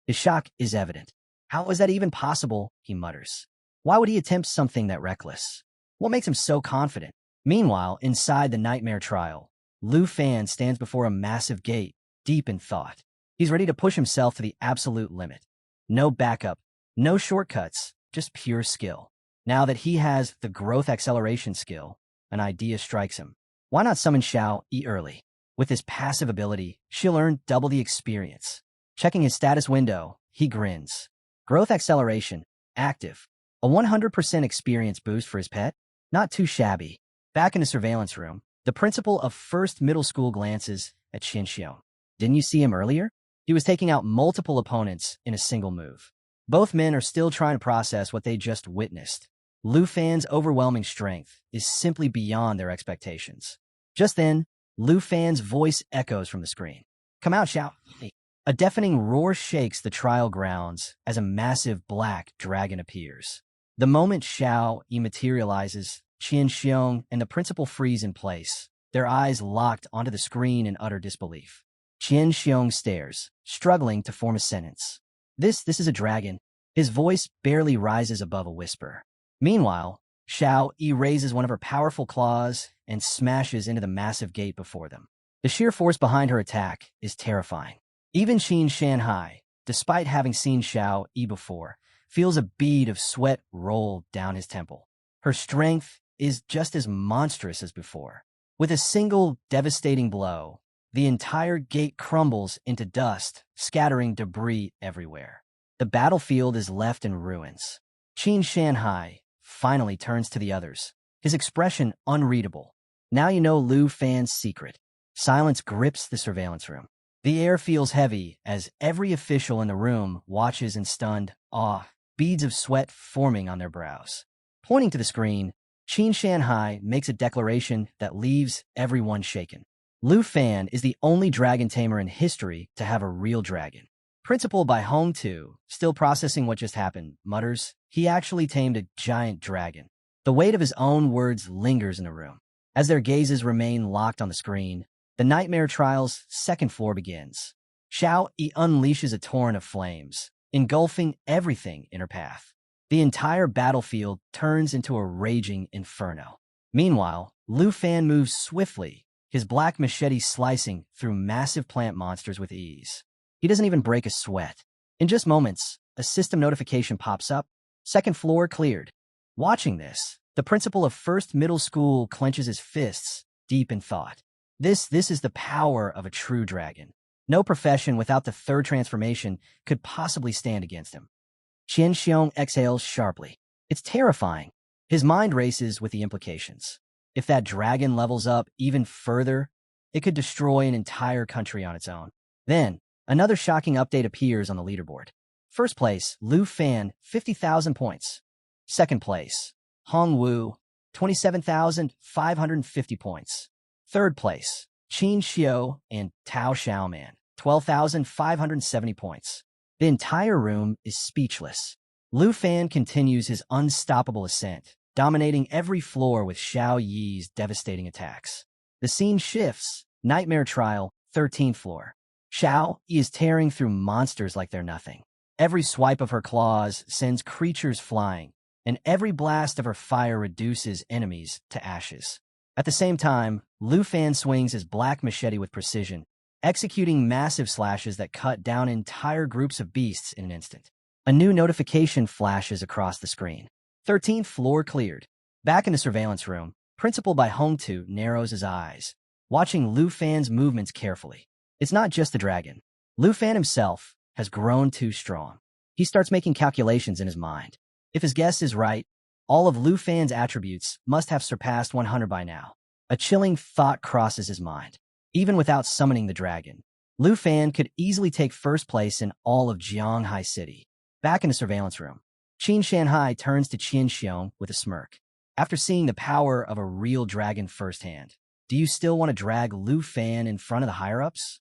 His shock is evident. How is that even possible? He mutters. Why would he attempt something that reckless? What makes him so confident? Meanwhile, inside the nightmare trial, Lu Fan stands before a massive gate, deep in thought. He's ready to push himself to the absolute limit. No backup, no shortcuts, just pure skill. Now that he has the growth acceleration skill, an idea strikes him. Why not summon Xiao Yi early? With his passive ability, she'll earn double the experience. Checking his status window, he grins. Growth acceleration, active. A 100% experience boost for his pet? Not too shabby. Back in the surveillance room, the principal of First Middle School glances at Qian Xiong. Didn't you see him earlier? He was taking out multiple opponents in a single move. Both men are still trying to process what they just witnessed. Lu Fan's overwhelming strength is simply beyond their expectations. Just then, Lu Fan's voice echoes from the screen. Come out, Xiao. A deafening roar shakes the trial grounds as a massive black dragon appears. The moment Xiao Yi materializes, Qian Xiong and the principal freeze in place, their eyes locked onto the screen in utter disbelief. Qian Xiong stares, struggling to form a sentence. This is a dragon. His voice barely rises above a whisper. Meanwhile, Xiao Yi raises one of her powerful claws and smashes into the massive gate before them. The sheer force behind her attack is terrifying. Even Qin Shanhai, despite having seen Xiao Yi before, feels a bead of sweat roll down his temple. Her strength is just as monstrous as before. With a single devastating blow, the entire gate crumbles into dust, scattering debris everywhere. The battlefield is left in ruins. Qin Shanhai finally turns to the others, his expression unreadable. Now you know Lu Fan's secret. Silence grips the surveillance room. The air feels heavy as every official in the room watches in stunned awe, beads of sweat forming on their brows. Pointing to the screen, Qin Shanhai makes a declaration that leaves everyone shaken. Lu Fan is the only dragon tamer in history to have a real dragon. Principal by Hong Tu, still processing what just happened, mutters, he actually tamed a giant dragon. The weight of his own words lingers in the room. As their gazes remain locked on the screen, the Nightmare Trial's second floor begins. Xiao Yi unleashes a torrent of flames, engulfing everything in her path. The entire battlefield turns into a raging inferno. Meanwhile, Lu Fan moves swiftly, his black machete slicing through massive plant monsters with ease. He doesn't even break a sweat. In just moments, a system notification pops up. Second floor cleared. Watching this, the principal of First Middle School clenches his fists, deep in thought. This is the power of a true dragon. No profession without the third transformation could possibly stand against him. Qian Xiong exhales sharply. It's terrifying. His mind races with the implications. If that dragon levels up even further, it could destroy an entire country on its own. Then, another shocking update appears on the leaderboard. First place, Lu Fan, 50,000 points. Second place, Hong Wu, 27,550 points. Third place, Qin Xiu and Tao Xiaoman, 12,570 points. The entire room is speechless. Lu Fan continues his unstoppable ascent, dominating every floor with Xiao Yi's devastating attacks. The scene shifts. Nightmare Trial, 13th floor. Xiao Yi is tearing through monsters like they're nothing. Every swipe of her claws sends creatures flying, and every blast of her fire reduces enemies to ashes. At the same time, Lu Fan swings his black machete with precision, executing massive slashes that cut down entire groups of beasts in an instant. A new notification flashes across the screen. 13th floor cleared. Back in the surveillance room, Principal by Hong Tu narrows his eyes, watching Lu Fan's movements carefully. It's not just the dragon. Lu Fan himself has grown too strong. He starts making calculations in his mind. If his guess is right, all of Lu Fan's attributes must have surpassed 100 by now. A chilling thought crosses his mind. Even without summoning the dragon, Lu Fan could easily take first place in all of Jianghai City. Back in the surveillance room, Qin Shanhai turns to Qian Xiong with a smirk. After seeing the power of a real dragon firsthand, do you still want to drag Lu Fan in front of the higher-ups?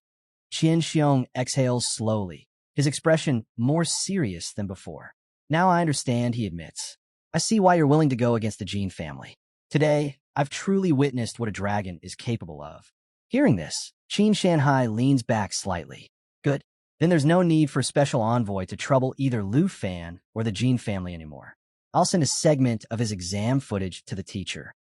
Qian Xiong exhales slowly, his expression more serious than before. Now I understand, he admits. I see why you're willing to go against the Jin family. Today, I've truly witnessed what a dragon is capable of. Hearing this, Qin Shanhai leans back slightly. Good. Then there's no need for a special envoy to trouble either Lu Fan or the Jin family anymore. I'll send a segment of his exam footage to the teacher.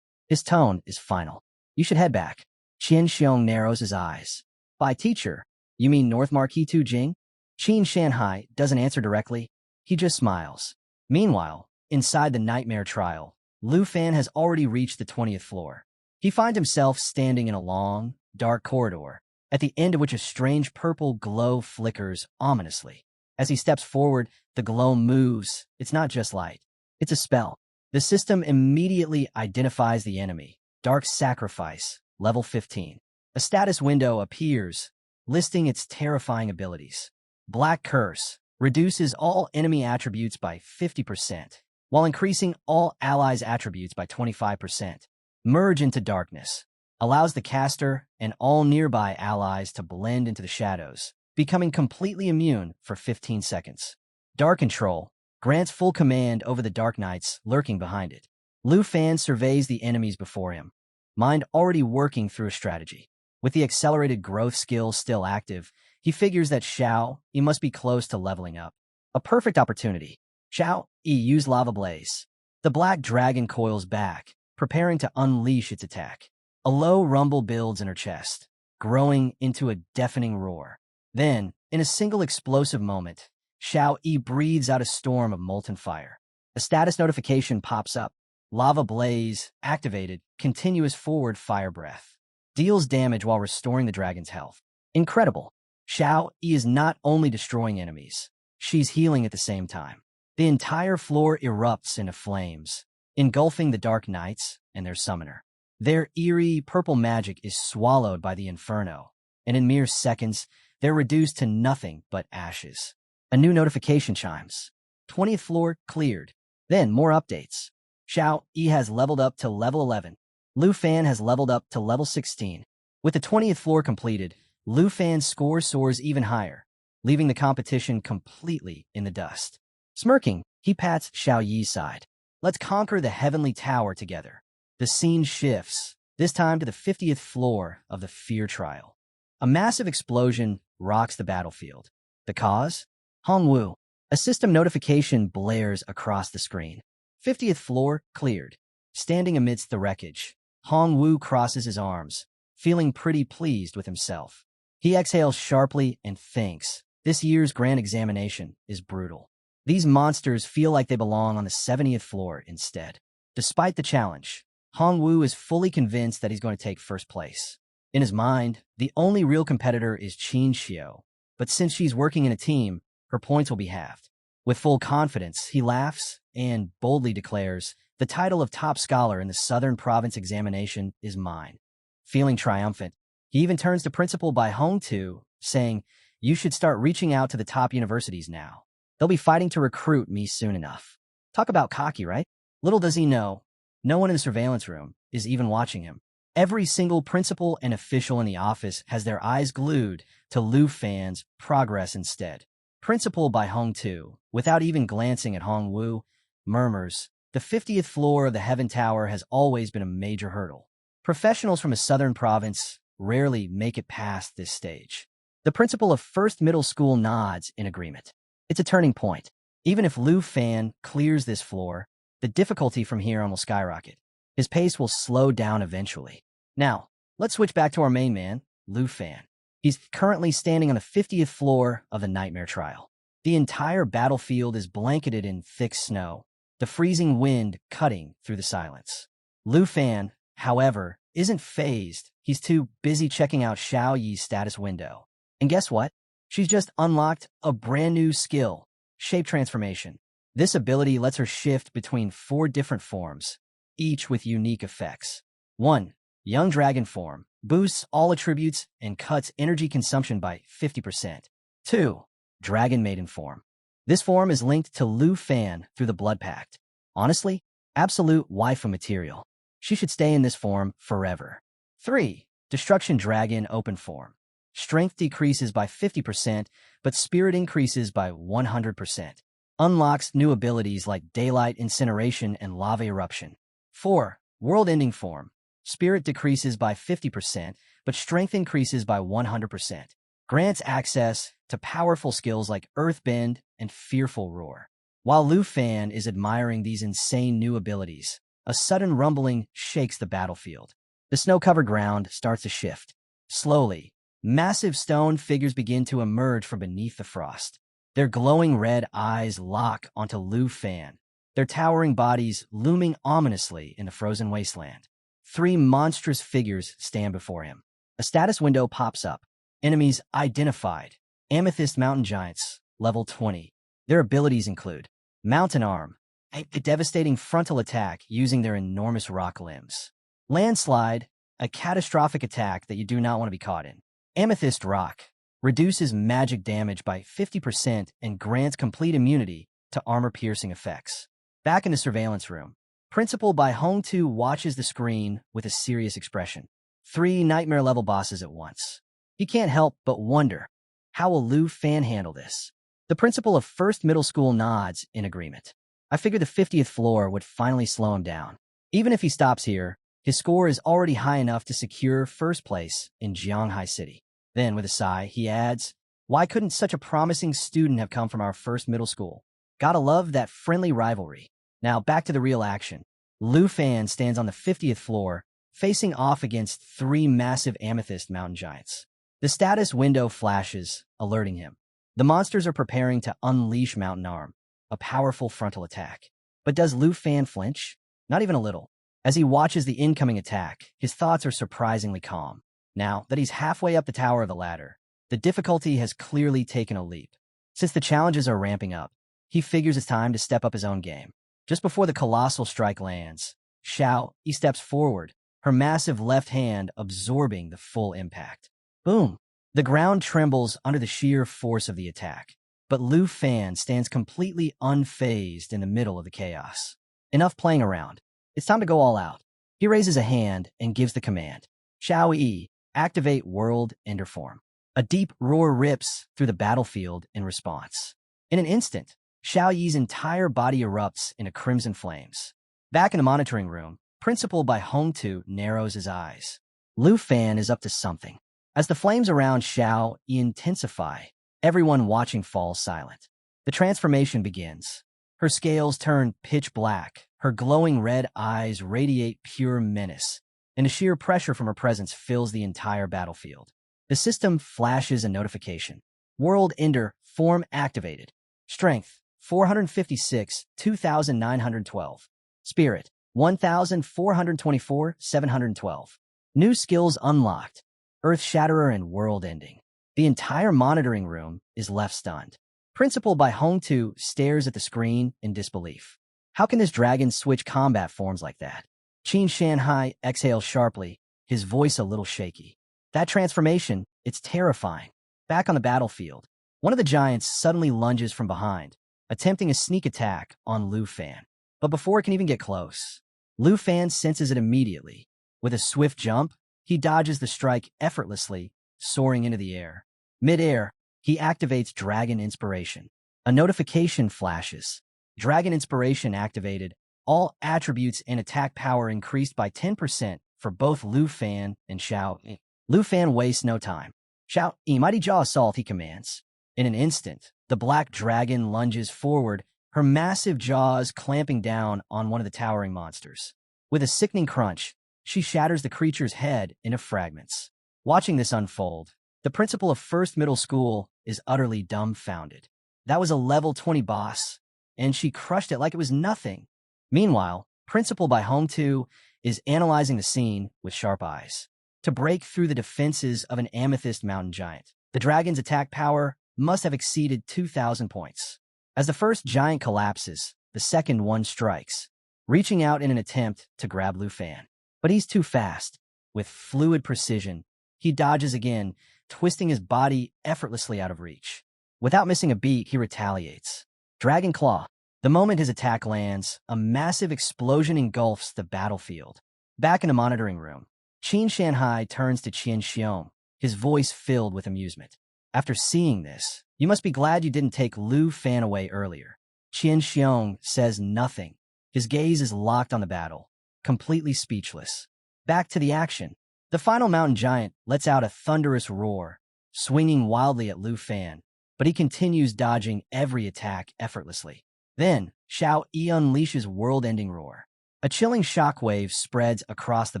His tone is final. You should head back. Qian Xiong narrows his eyes. By teacher, you mean North Marquis Tu Jing? Qin Shanhai doesn't answer directly. He just smiles. Meanwhile, inside the nightmare trial, Lu Fan has already reached the 20th floor. He finds himself standing in a long, dark corridor, at the end of which a strange purple glow flickers ominously. As he steps forward, the glow moves. It's not just light. It's a spell. The system immediately identifies the enemy. Dark Sacrifice, level 15. A status window appears, listing its terrifying abilities. Black Curse reduces all enemy attributes by 50%, while increasing all allies' attributes by 25%. Merge into Darkness allows the caster and all nearby allies to blend into the shadows, becoming completely immune for 15 seconds. Dark Control grants full command over the Dark Knights lurking behind it. Lu Fan surveys the enemies before him, mind already working through a strategy. With the accelerated growth skill still active, he figures that Xiao-Yi must be close to leveling up. A perfect opportunity. Xiao-Yi used Lava Blaze. The black dragon coils back, preparing to unleash its attack. A low rumble builds in her chest, growing into a deafening roar. Then, in a single explosive moment, Xiao-Yi breathes out a storm of molten fire. A status notification pops up. Lava Blaze, activated, continuous forward fire breath. Deals damage while restoring the dragon's health. Incredible. Xiao-Yi is not only destroying enemies, she's healing at the same time. The entire floor erupts into flames, engulfing the Dark Knights and their summoner. Their eerie purple magic is swallowed by the inferno, and in mere seconds, they're reduced to nothing but ashes. A new notification chimes. 20th floor cleared. Then more updates. Xiao-Yi has leveled up to level 11. Lu Fan has leveled up to level 16. With the 20th floor completed, Lu Fan's score soars even higher, leaving the competition completely in the dust. Smirking, he pats Xiao-Yi's side. Let's conquer the heavenly tower together. The scene shifts, this time to the 50th floor of the Fear Trial. A massive explosion rocks the battlefield. The cause? Hongwu. A system notification blares across the screen. 50th floor cleared. Standing amidst the wreckage, Hongwu crosses his arms, feeling pretty pleased with himself. He exhales sharply and thinks, this year's grand examination is brutal. These monsters feel like they belong on the 70th floor instead. Despite the challenge, Hongwu is fully convinced that he's going to take first place. In his mind, the only real competitor is Qin Xiao, but since she's working in a team, her points will be halved. With full confidence, he laughs and boldly declares, the title of top scholar in the Southern Province examination is mine. Feeling triumphant, he even turns to Principal Bai Hongtu, saying, you should start reaching out to the top universities now. They'll be fighting to recruit me soon enough. Talk about cocky, right? Little does he know, no one in the surveillance room is even watching him. Every single principal and official in the office has their eyes glued to Lu Fan's progress instead. Principal Bai Hongtu, without even glancing at Hongwu, murmurs, the 50th floor of the Heaven Tower has always been a major hurdle. Professionals from a southern province rarely make it past this stage. The principal of First Middle School nods in agreement. It's a turning point. Even if Lu Fan clears this floor, the difficulty from here on will skyrocket. His pace will slow down eventually. Now, let's switch back to our main man, Lu Fan. He's currently standing on the 50th floor of the Nightmare Trial. The entire battlefield is blanketed in thick snow, the freezing wind cutting through the silence. Lu Fan, however, isn't fazed. He's too busy checking out Xiao-Yi's status window. And guess what? She's just unlocked a brand new skill, Shape Transformation. This ability lets her shift between 4 different forms, each with unique effects. 1. Young Dragon Form boosts all attributes and cuts energy consumption by 50%. 2. Dragon Maiden Form. This form is linked to Lu Fan through the Blood Pact. Honestly, absolute waifu material. She should stay in this form forever. 3. Destruction Dragon Open Form. Strength decreases by 50%, but spirit increases by 100%. Unlocks new abilities like daylight incineration and lava eruption. 4. World-ending form. Spirit decreases by 50%, but strength increases by 100%. Grants access to powerful skills like Earthbend and Fearful Roar. While Lu Fan is admiring these insane new abilities, a sudden rumbling shakes the battlefield. The snow-covered ground starts to shift. Slowly, massive stone figures begin to emerge from beneath the frost. Their glowing red eyes lock onto Lu Fan, their towering bodies looming ominously in the frozen wasteland. 3 monstrous figures stand before him. A status window pops up. Enemies identified. Amethyst Mountain Giants, level 20. Their abilities include Mountain Arm, a devastating frontal attack using their enormous rock limbs. Landslide, a catastrophic attack that you do not want to be caught in. Amethyst Rock, reduces magic damage by 50% and grants complete immunity to armor-piercing effects. Back in the surveillance room, Principal by Hong Tu watches the screen with a serious expression. 3 nightmare-level bosses at once. He can't help but wonder, how will Lu Fan handle this? The principal of First Middle School nods in agreement. I figured the 50th floor would finally slow him down. Even if he stops here, his score is already high enough to secure first place in Jianghai City. Then, with a sigh, he adds, why couldn't such a promising student have come from our first middle school? Gotta love that friendly rivalry. Now, back to the real action. Lu Fan stands on the 50th floor, facing off against 3 massive Amethyst Mountain Giants. The status window flashes, alerting him. The monsters are preparing to unleash Mountain Arm, a powerful frontal attack. But does Lu Fan flinch? Not even a little. As he watches the incoming attack, his thoughts are surprisingly calm. Now that he's halfway up the tower of the ladder, the difficulty has clearly taken a leap. Since the challenges are ramping up, he figures it's time to step up his own game. Just before the colossal strike lands, he steps forward, her massive left hand absorbing the full impact. Boom! The ground trembles under the sheer force of the attack, but Lu Fan stands completely unfazed in the middle of the chaos. Enough playing around. It's time to go all out. He raises a hand and gives the command. Shao Yi, activate World Ender Form. A deep roar rips through the battlefield in response. In an instant, Shao Yi's entire body erupts into crimson flames. Back in the monitoring room, Principal by Hong Tu narrows his eyes. Lu Fan is up to something. As the flames around Shao Yi intensify, everyone watching falls silent. The transformation begins. Her scales turn pitch black, her glowing red eyes radiate pure menace, and the sheer pressure from her presence fills the entire battlefield. The system flashes a notification. World Ender Form activated. Strength, 456, 2,912. Spirit, 1,424, 712. New skills unlocked. Earth Shatterer and World Ending. The entire monitoring room is left stunned. Principal by Hong Tu stares at the screen in disbelief. How can this dragon switch combat forms like that? Qin Shanhai exhales sharply, his voice a little shaky. That transformation, it's terrifying. Back on the battlefield, one of the giants suddenly lunges from behind, attempting a sneak attack on Lu Fan. But before it can even get close, Lu Fan senses it immediately. With a swift jump, he dodges the strike effortlessly, soaring into the air. Mid-air, he activates Dragon Inspiration. A notification flashes. Dragon Inspiration activated. All attributes and attack power increased by 10% for both Lu Fan and Shao Yi. Lu Fan wastes no time. Shao Yi, Mighty Jaw Assault, he commands. In an instant, the black dragon lunges forward, her massive jaws clamping down on one of the towering monsters. With a sickening crunch, she shatters the creature's head into fragments. Watching this unfold, the principal of First Middle School is utterly dumbfounded. That was a level 20 boss, and she crushed it like it was nothing. Meanwhile, Principal by Hong Tu is analyzing the scene with sharp eyes. To break through the defenses of an Amethyst Mountain Giant, the dragon's attack power must have exceeded 2,000 points. As the first giant collapses, the second one strikes, reaching out in an attempt to grab Lu Fan. But he's too fast. With fluid precision, he dodges again, twisting his body effortlessly out of reach. Without missing a beat, he retaliates. Dragon Claw. The moment his attack lands, a massive explosion engulfs the battlefield. Back in the monitoring room, Qin Shanhai turns to Qian Xiong, his voice filled with amusement. After seeing this, you must be glad you didn't take Lu Fan away earlier. Qian Xiong says nothing. His gaze is locked on the battle, completely speechless. Back to the action. The final mountain giant lets out a thunderous roar, swinging wildly at Lu Fan, but he continues dodging every attack effortlessly. Then, Xiao Yi unleashes world-ending roar. A chilling shockwave spreads across the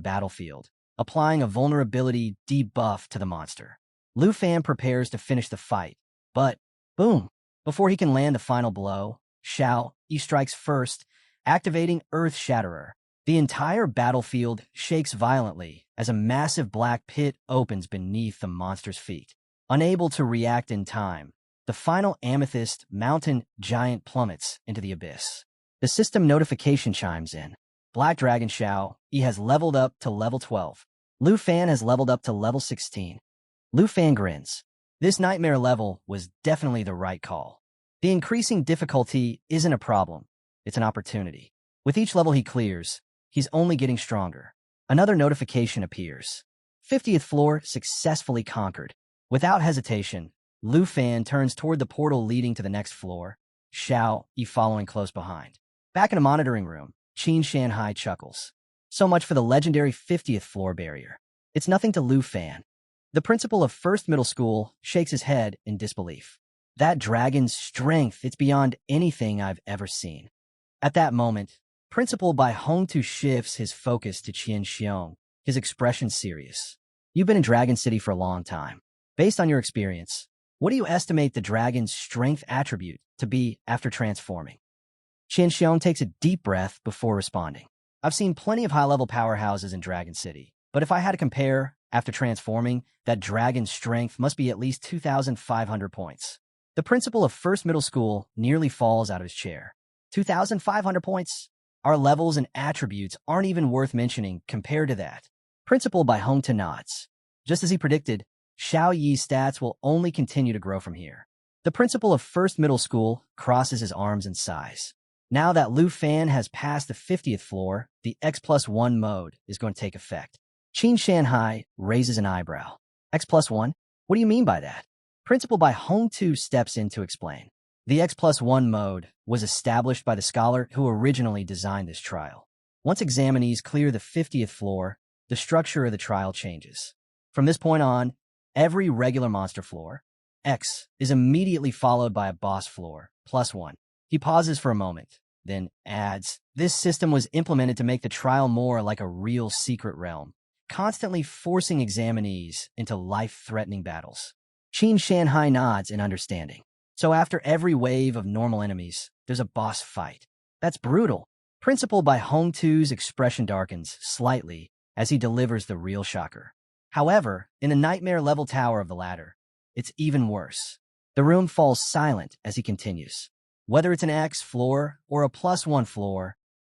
battlefield, applying a vulnerability debuff to the monster. Lu Fan prepares to finish the fight, but, boom! Before he can land the final blow, Xiao Yi strikes first, activating Earth Shatterer. The entire battlefield shakes violently as a massive black pit opens beneath the monster's feet. Unable to react in time, the final amethyst mountain giant plummets into the abyss. The system notification chimes in. Black Dragon Xiao Yi has leveled up to level 12. Lu Fan has leveled up to level 16. Lu Fan grins. This nightmare level was definitely the right call. The increasing difficulty isn't a problem, it's an opportunity. With each level he clears, he's only getting stronger. Another notification appears. 50th floor successfully conquered. Without hesitation, Lu Fan turns toward the portal leading to the next floor, Xiao Yi following close behind. Back in a monitoring room, Qin Shanhai chuckles. So much for the legendary 50th floor barrier. It's nothing to Lu Fan. The principal of First Middle School shakes his head in disbelief. That dragon's strength, it's beyond anything I've ever seen. At that moment, Principal Bai Hongtu shifts his focus to Qian Xiong, his expression serious. You've been in Dragon City for a long time. Based on your experience, what do you estimate the dragon's strength attribute to be after transforming? Qian Xiong takes a deep breath before responding. I've seen plenty of high-level powerhouses in Dragon City, but if I had to compare, after transforming, that dragon's strength must be at least 2,500 points. The principal of First Middle School nearly falls out of his chair. 2,500 points? Our levels and attributes aren't even worth mentioning compared to that. Principal Bai Hongtu nods. Just as he predicted, Xiao Yi's stats will only continue to grow from here. The principal of First Middle School crosses his arms and sighs. Now that Lu Fan has passed the 50th floor, the X+1 mode is going to take effect. Qin Shanhai raises an eyebrow. X+1? What do you mean by that? Principal Bai Hongtu steps in to explain. The X+1 mode was established by the scholar who originally designed this trial. Once examinees clear the 50th floor, the structure of the trial changes. From this point on, every regular monster floor, X, is immediately followed by a boss floor, +1. He pauses for a moment, then adds, this system was implemented to make the trial more like a real secret realm, constantly forcing examinees into life-threatening battles. Qin Shanhai nods in understanding. So after every wave of normal enemies, there's a boss fight. That's brutal. Principal Bai Hongtu's expression darkens slightly as he delivers the real shocker. However, in the nightmare-level tower of the ladder, it's even worse. The room falls silent as he continues. Whether it's an X floor or a +1 floor,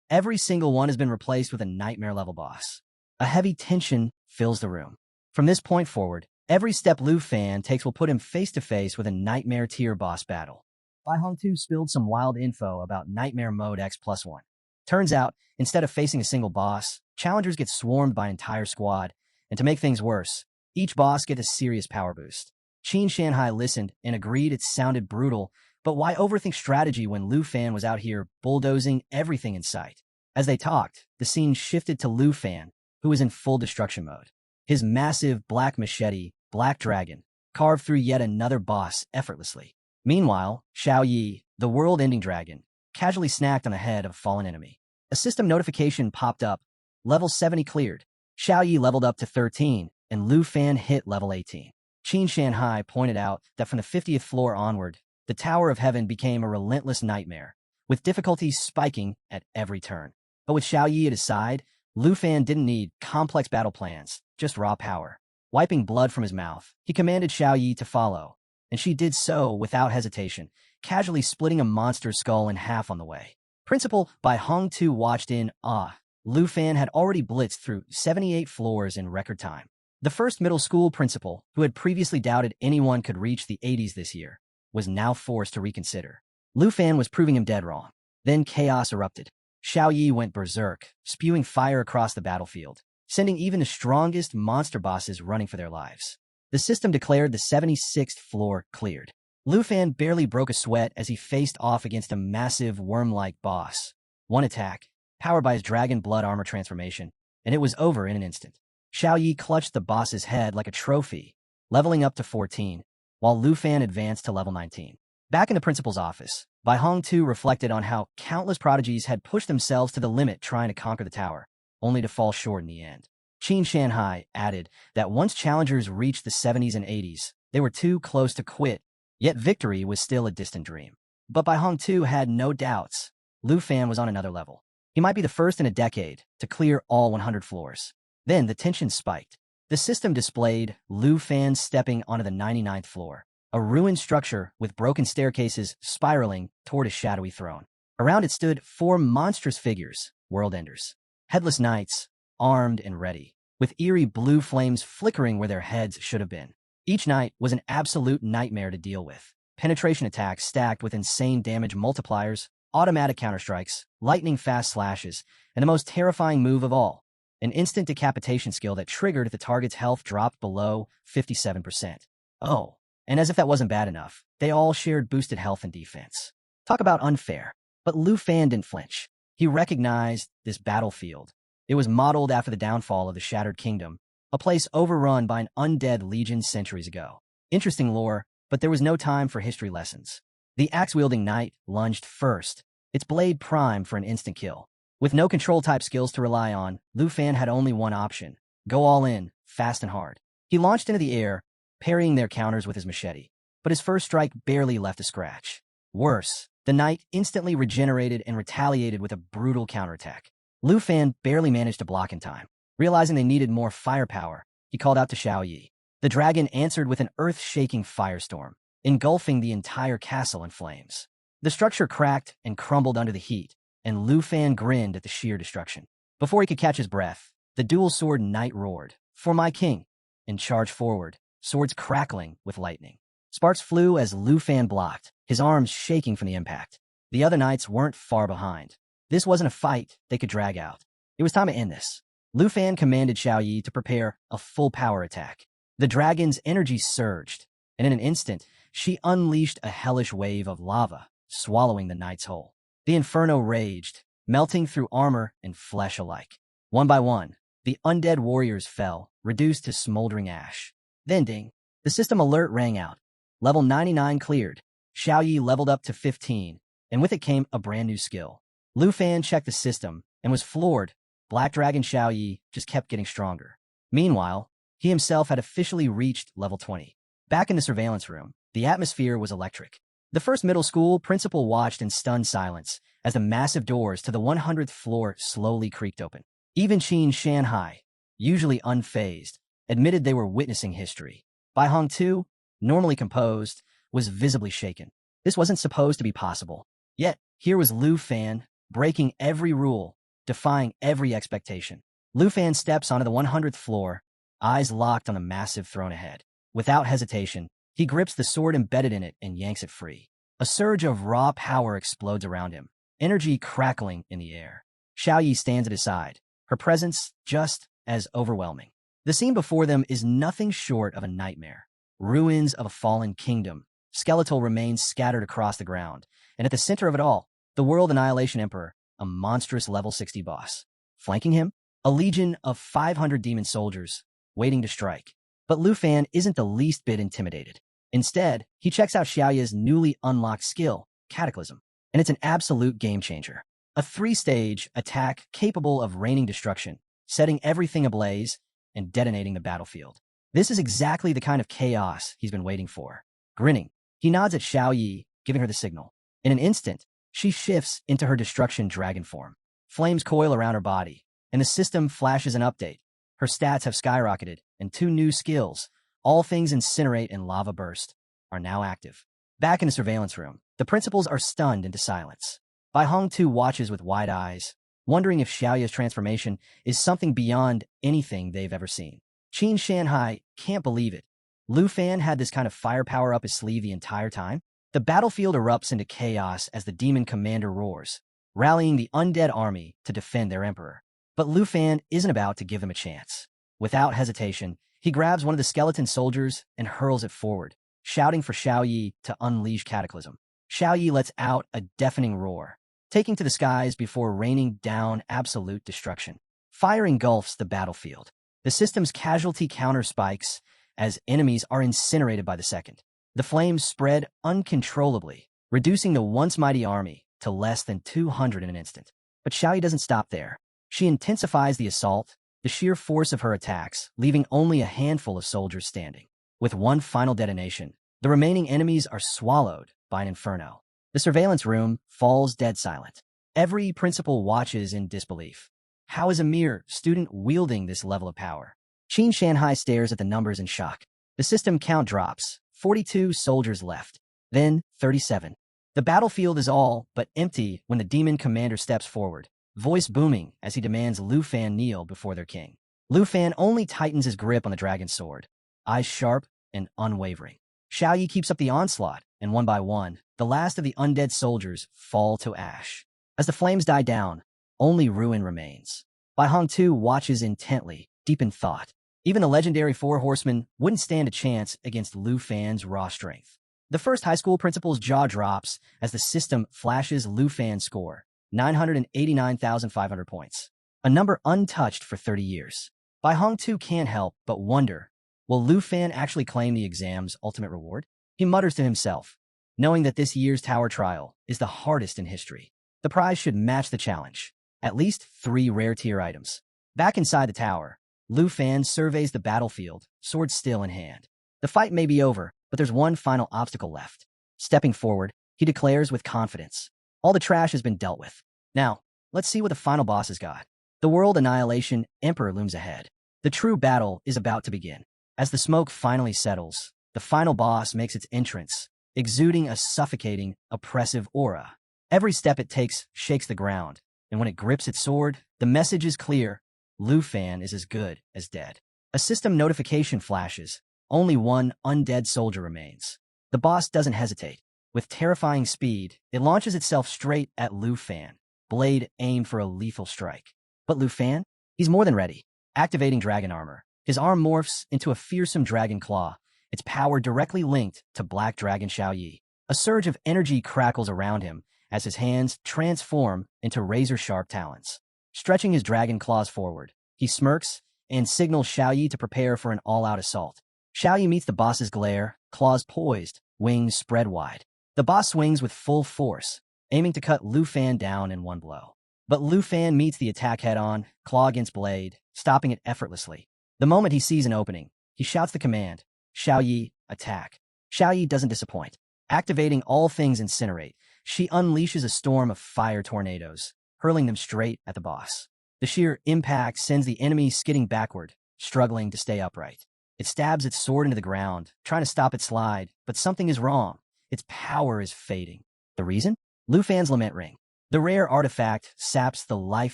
every single one has been replaced with a nightmare-level boss. A heavy tension fills the room. From this point forward, every step Lu Fan takes will put him face-to-face with a nightmare-tier boss battle. Bai Hongtu spilled some wild info about Nightmare Mode X+1. Turns out, instead of facing a single boss, challengers get swarmed by an entire squad, and to make things worse, each boss gets a serious power boost. Qin Shanhai listened and agreed it sounded brutal, but why overthink strategy when Lu Fan was out here bulldozing everything in sight? As they talked, the scene shifted to Lu Fan, who was in full destruction mode. His massive black machete, Black Dragon, carved through yet another boss effortlessly. Meanwhile, Xiao Yi, the world-ending dragon, casually snacked on the head of a fallen enemy. A system notification popped up. Level 70 cleared. Xiao Yi leveled up to 13, and Lu Fan hit level 18. Qin Shanhai pointed out that from the 50th floor onward, the Tower of Heaven became a relentless nightmare, with difficulties spiking at every turn. But with Xiao Yi at his side, Lu Fan didn't need complex battle plans, just raw power. Wiping blood from his mouth, he commanded Xiao Yi to follow, and she did so without hesitation, casually splitting a monster's skull in half on the way. Principal Bai Hongtu watched in awe. Lu Fan had already blitzed through 78 floors in record time. The First Middle School principal, who had previously doubted anyone could reach the 80s this year, was now forced to reconsider. Lu Fan was proving him dead wrong. Then chaos erupted. Xiao Yi went berserk, spewing fire across the battlefield, sending even the strongest monster bosses running for their lives. The system declared the 76th floor cleared. Lu Fan barely broke a sweat as he faced off against a massive worm-like boss. One attack, powered by his dragon blood armor transformation, and it was over in an instant. Xiao Yi clutched the boss's head like a trophy, leveling up to 14, while Lu Fan advanced to level 19. Back in the principal's office, Bai Hong too reflected on how countless prodigies had pushed themselves to the limit trying to conquer the tower, only to fall short in the end. Qin Shanhai added that once challengers reached the 70s and 80s, they were too close to quit, yet victory was still a distant dream. But Bai Hong too had no doubts. Lu Fan was on another level. He might be the first in a decade to clear all 100 floors. Then the tension spiked. The system displayed Lu Fan stepping onto the 99th floor, a ruined structure with broken staircases spiraling toward a shadowy throne. Around it stood 4 monstrous figures, world-enders. Headless knights, armed and ready, with eerie blue flames flickering where their heads should have been. Each knight was an absolute nightmare to deal with. Penetration attacks stacked with insane damage multipliers, automatic counterstrikes, lightning-fast slashes, and the most terrifying move of all, an instant decapitation skill that triggered if the target's health dropped below 57%. Oh, and as if that wasn't bad enough, they all shared boosted health and defense. Talk about unfair. But Lu Fan didn't flinch. He recognized this battlefield. It was modeled after the downfall of the Shattered Kingdom, a place overrun by an undead legion centuries ago. Interesting lore, but there was no time for history lessons. The axe-wielding knight lunged first, its blade primed for an instant kill. With no control-type skills to rely on, Lu Fan had only one option: go all in, fast and hard. He launched into the air, parrying their counters with his machete, but his first strike barely left a scratch. Worse, the knight instantly regenerated and retaliated with a brutal counterattack. Lu Fan barely managed to block in time. Realizing they needed more firepower, he called out to Xiao Yi. The dragon answered with an earth-shaking firestorm, engulfing the entire castle in flames. The structure cracked and crumbled under the heat, and Lu Fan grinned at the sheer destruction. Before he could catch his breath, the dual-sword knight roared, "For my king!" and charged forward, swords crackling with lightning. Sparks flew as Lu Fan blocked, his arms shaking from the impact. The other knights weren't far behind. This wasn't a fight they could drag out. It was time to end this. Lu Fan commanded Xiao Yi to prepare a full-power attack. The dragon's energy surged, and in an instant, she unleashed a hellish wave of lava, swallowing the knight's whole. The inferno raged, melting through armor and flesh alike. One by one, the undead warriors fell, reduced to smoldering ash. Then ding, the system alert rang out. Level 99 cleared. Xiao Yi leveled up to 15, and with it came a brand new skill. Lu Fan checked the system and was floored. Black Dragon Xiao Yi just kept getting stronger. Meanwhile, he himself had officially reached level 20. Back in the surveillance room, the atmosphere was electric. The first middle school principal watched in stunned silence as the massive doors to the 100th floor slowly creaked open. Even Qin Shanhai, usually unfazed, admitted they were witnessing history. Bai Hong too, normally composed, was visibly shaken. This wasn't supposed to be possible. Yet, here was Lu Fan, breaking every rule, defying every expectation. Lu Fan steps onto the 100th floor, eyes locked on the massive throne ahead. Without hesitation, he grips the sword embedded in it and yanks it free. A surge of raw power explodes around him, energy crackling in the air. Xiao Yi stands at his side, her presence just as overwhelming. The scene before them is nothing short of a nightmare. Ruins of a fallen kingdom, skeletal remains scattered across the ground, and at the center of it all, the World Annihilation Emperor, a monstrous level 60 boss. Flanking him, a legion of 500 demon soldiers, waiting to strike. But Lu Fan isn't the least bit intimidated. Instead, he checks out Xiaoya's newly unlocked skill, Cataclysm, and it's an absolute game-changer. A 3-stage attack capable of raining destruction, setting everything ablaze, and detonating the battlefield. This is exactly the kind of chaos he's been waiting for. Grinning, he nods at Xiao Yi, giving her the signal. In an instant, she shifts into her destruction dragon form. Flames coil around her body, and the system flashes an update. Her stats have skyrocketed, and 2 new skills, All Things Incinerate and Lava Burst, are now active. Back in the surveillance room, the principals are stunned into silence. Bai Hong too watches with wide eyes, wondering if Xiaoya's transformation is something beyond anything they've ever seen. Qin Shanhai can't believe it. Lu Fan had this kind of firepower up his sleeve the entire time? The battlefield erupts into chaos as the demon commander roars, rallying the undead army to defend their emperor. But Lu Fan isn't about to give them a chance. Without hesitation, He grabs one of the skeleton soldiers and hurls it forward, shouting for Xiaoyi to unleash Cataclysm. Xiaoyi lets out a deafening roar, taking to the skies before raining down absolute destruction. Fire engulfs the battlefield. The system's casualty counter spikes as enemies are incinerated by the second. The flames spread uncontrollably, reducing the once mighty army to less than 200 in an instant. But Xiaoyi doesn't stop there. She intensifies the assault, the sheer force of her attacks, leaving only a handful of soldiers standing. With one final detonation, the remaining enemies are swallowed by an inferno. The surveillance room falls dead silent. Every principal watches in disbelief. How is a mere student wielding this level of power? Qin Shanhai stares at the numbers in shock. The system count drops. 42 soldiers left. Then 37. The battlefield is all but empty when the demon commander steps forward, voice booming as he demands Lu Fan kneel before their king. Lu Fan only tightens his grip on the dragon's sword, eyes sharp and unwavering. Xiaoyi keeps up the onslaught, and one by one, the last of the undead soldiers fall to ash. As the flames die down, only ruin remains. Bai Hongtu watches intently, deep in thought. Even the legendary Four Horsemen wouldn't stand a chance against Lu Fan's raw strength. The first high school principal's jaw drops as the system flashes Lu Fan's score, 989,500 points. A number untouched for 30 years. Bai Hongtu can't help but wonder, will Lu Fan actually claim the exam's ultimate reward? He mutters to himself, knowing that this year's tower trial is the hardest in history. The prize should match the challenge. At least 3 rare tier items. Back inside the tower, Lu Fan surveys the battlefield, sword still in hand. The fight may be over, but there's one final obstacle left. Stepping forward, he declares with confidence, all the trash has been dealt with. Now, let's see what the final boss has got. The World Annihilation Emperor looms ahead. The true battle is about to begin. As the smoke finally settles, the final boss makes its entrance, exuding a suffocating, oppressive aura. Every step it takes shakes the ground, and when it grips its sword, the message is clear. Lu Fan is as good as dead. A system notification flashes. Only one undead soldier remains. The boss doesn't hesitate. With terrifying speed, it launches itself straight at Lu Fan, blade aimed for a lethal strike. But Lu Fan? He's more than ready. Activating dragon armor, his arm morphs into a fearsome dragon claw, its power directly linked to Black Dragon Xiaoyi. A surge of energy crackles around him as his hands transform into razor-sharp talons. Stretching his dragon claws forward, he smirks and signals Xiaoyi to prepare for an all-out assault. Xiaoyi meets the boss's glare, claws poised, wings spread wide. The boss swings with full force, aiming to cut Lu Fan down in one blow. But Lu Fan meets the attack head-on, claw against blade, stopping it effortlessly. The moment he sees an opening, he shouts the command, Xiaoyi, attack. Xiaoyi doesn't disappoint. Activating all things incinerate, she unleashes a storm of fire tornadoes, hurling them straight at the boss. The sheer impact sends the enemy skidding backward, struggling to stay upright. It stabs its sword into the ground, trying to stop its slide, but something is wrong. Its power is fading. The reason? Lu Fan's Lament Ring. The rare artifact saps the life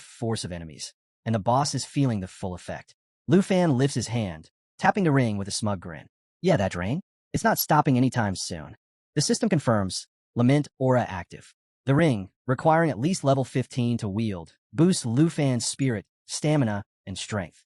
force of enemies, and the boss is feeling the full effect. Lu Fan lifts his hand, tapping the ring with a smug grin. Yeah, that drain? It's not stopping anytime soon. The system confirms, Lament Aura active. The ring, requiring at least level 15 to wield, boosts Lu Fan's spirit, stamina, and strength,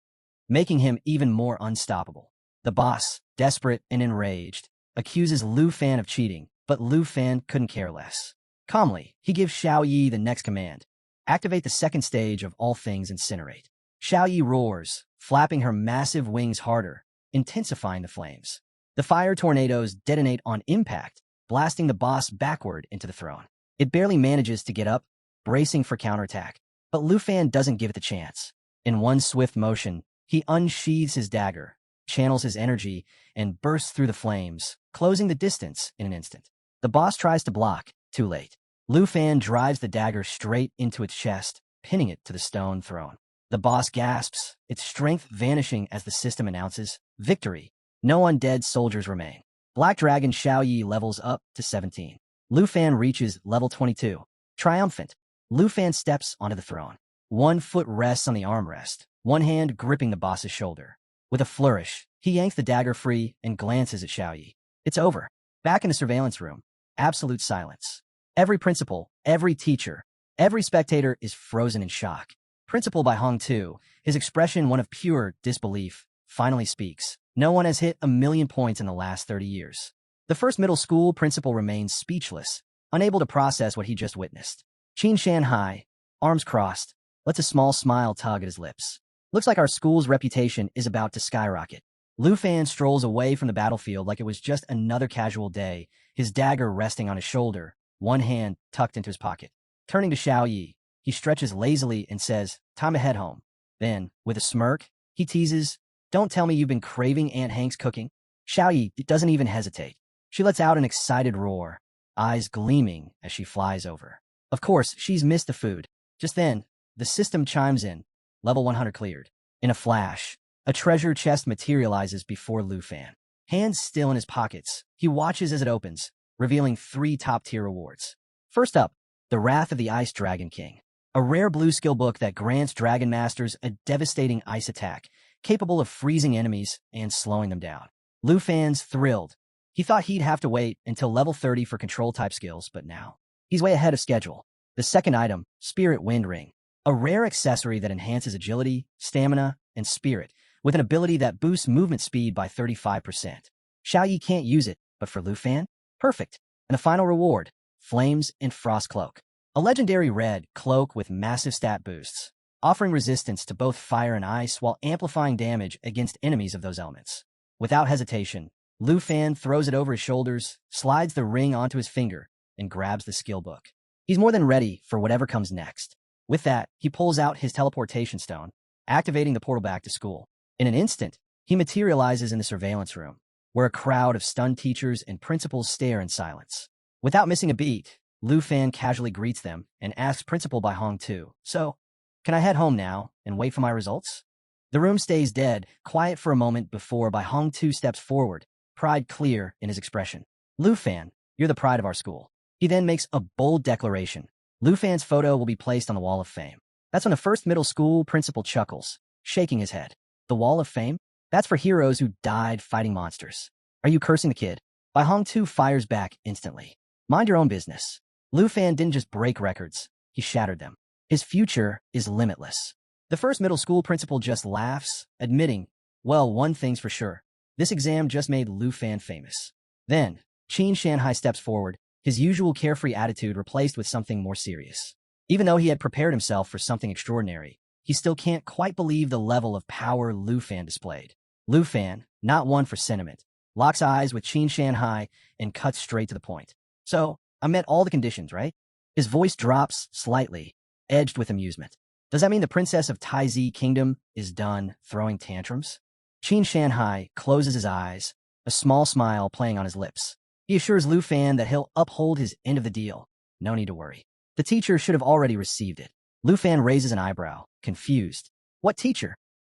making him even more unstoppable. The boss, desperate and enraged, accuses Lu Fan of cheating, but Lu Fan couldn't care less. Calmly, he gives Xiaoyi the next command. Activate the second stage of All Things Incinerate. Xiaoyi roars, flapping her massive wings harder, intensifying the flames. The fire tornadoes detonate on impact, blasting the boss backward into the throne. It barely manages to get up, bracing for counterattack. But Lu Fan doesn't give it the chance. In one swift motion, he unsheathes his dagger, channels his energy, and bursts through the flames, closing the distance in an instant. The boss tries to block, too late. Lu Fan drives the dagger straight into its chest, pinning it to the stone throne. The boss gasps, its strength vanishing as the system announces, victory. No undead soldiers remain. Black Dragon Xiaoyi levels up to 17. Lu Fan reaches level 22. Triumphant, Lu Fan steps onto the throne. One foot rests on the armrest, one hand gripping the boss's shoulder. With a flourish, he yanks the dagger free and glances at Xiaoyi. It's over. Back in the surveillance room, absolute silence. Every principal, every teacher, every spectator is frozen in shock. Principal Bai Hongtu, his expression one of pure disbelief, finally speaks. No one has hit 1,000,000 points in the last 30 years. The first middle school principal remains speechless, unable to process what he just witnessed. Qin Shanhai, arms crossed, lets a small smile tug at his lips. Looks like our school's reputation is about to skyrocket. Lu Fan strolls away from the battlefield like it was just another casual day, his dagger resting on his shoulder, one hand tucked into his pocket. Turning to Xiao Yi, he stretches lazily and says, "Time to head home." Then, with a smirk, he teases, "Don't tell me you've been craving Aunt Hank's cooking." Xiao Yi doesn't even hesitate. She lets out an excited roar, eyes gleaming as she flies over. Of course, she's missed the food. Just then, the system chimes in. Level 100 cleared. In a flash, a treasure chest materializes before Lu Fan. Hands still in his pockets, he watches as it opens, revealing 3 top-tier rewards. First up, the Wrath of the Ice Dragon King, a rare blue skill book that grants Dragon Masters a devastating ice attack, capable of freezing enemies and slowing them down. Lu Fan's thrilled. He thought he'd have to wait until level 30 for control-type skills, but now he's way ahead of schedule. The second item, Spirit Wind Ring, a rare accessory that enhances agility, stamina, and spirit, with an ability that boosts movement speed by 35%. Xiao Yi can't use it, but for Lu Fan, perfect. And the final reward, Flames and Frost Cloak, a legendary red cloak with massive stat boosts, offering resistance to both fire and ice while amplifying damage against enemies of those elements. Without hesitation, Lu Fan throws it over his shoulders, slides the ring onto his finger, and grabs the skill book. He's more than ready for whatever comes next. With that, he pulls out his teleportation stone, activating the portal back to school. In an instant, he materializes in the surveillance room, where a crowd of stunned teachers and principals stare in silence. Without missing a beat, Lu Fan casually greets them and asks Principal Bai Hong Tu, "So, can I head home now and wait for my results?" The room stays dead, quiet for a moment before Bai Hong Tu steps forward, pride clear in his expression. "Lu Fan, you're the pride of our school." He then makes a bold declaration. Lu Fan's photo will be placed on the Wall of Fame. That's when the first middle school principal chuckles, shaking his head. The Wall of Fame? That's for heroes who died fighting monsters. Are you cursing the kid? Bai Hong Tu fires back instantly. Mind your own business. Lu Fan didn't just break records, he shattered them. His future is limitless. The first middle school principal just laughs, admitting, well, one thing's for sure. This exam just made Lu Fan famous. Then, Qin Shanhai steps forward, his usual carefree attitude replaced with something more serious. Even though he had prepared himself for something extraordinary, he still can't quite believe the level of power Lu Fan displayed. Lu Fan, not one for sentiment, locks eyes with Qin Shanhai and cuts straight to the point. "So, I met all the conditions, right?" His voice drops slightly, edged with amusement. "Does that mean the princess of Taizi Kingdom is done throwing tantrums?" Qin Shanhai closes his eyes, a small smile playing on his lips. He assures Lu Fan that he'll uphold his end of the deal. No need to worry. The teacher should have already received it. Lu Fan raises an eyebrow, confused. "What teacher?"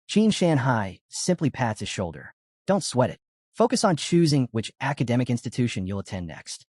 Qin Shanhai simply pats his shoulder. "Don't sweat it. Focus on choosing which academic institution you'll attend next."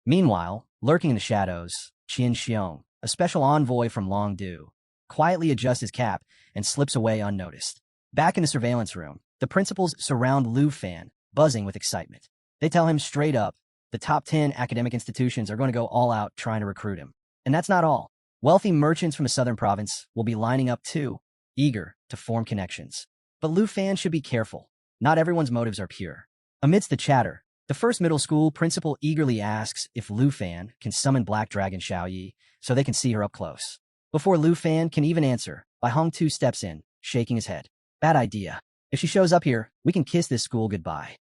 Meanwhile, lurking in the shadows, Qian Xiong, a special envoy from Longdu, quietly adjusts his cap and slips away unnoticed. Back in the surveillance room, the principals surround Lu Fan, buzzing with excitement. They tell him straight up, the top 10 academic institutions are going to go all out trying to recruit him. And that's not all. Wealthy merchants from the southern province will be lining up too, eager to form connections. But Lu Fan should be careful. Not everyone's motives are pure. Amidst the chatter, the first middle school principal eagerly asks if Lu Fan can summon Black Dragon Xiao Yi so they can see her up close. Before Lu Fan can even answer, Bai Hong Tu steps in, shaking his head. "Bad idea. If she shows up here, we can kiss this school goodbye."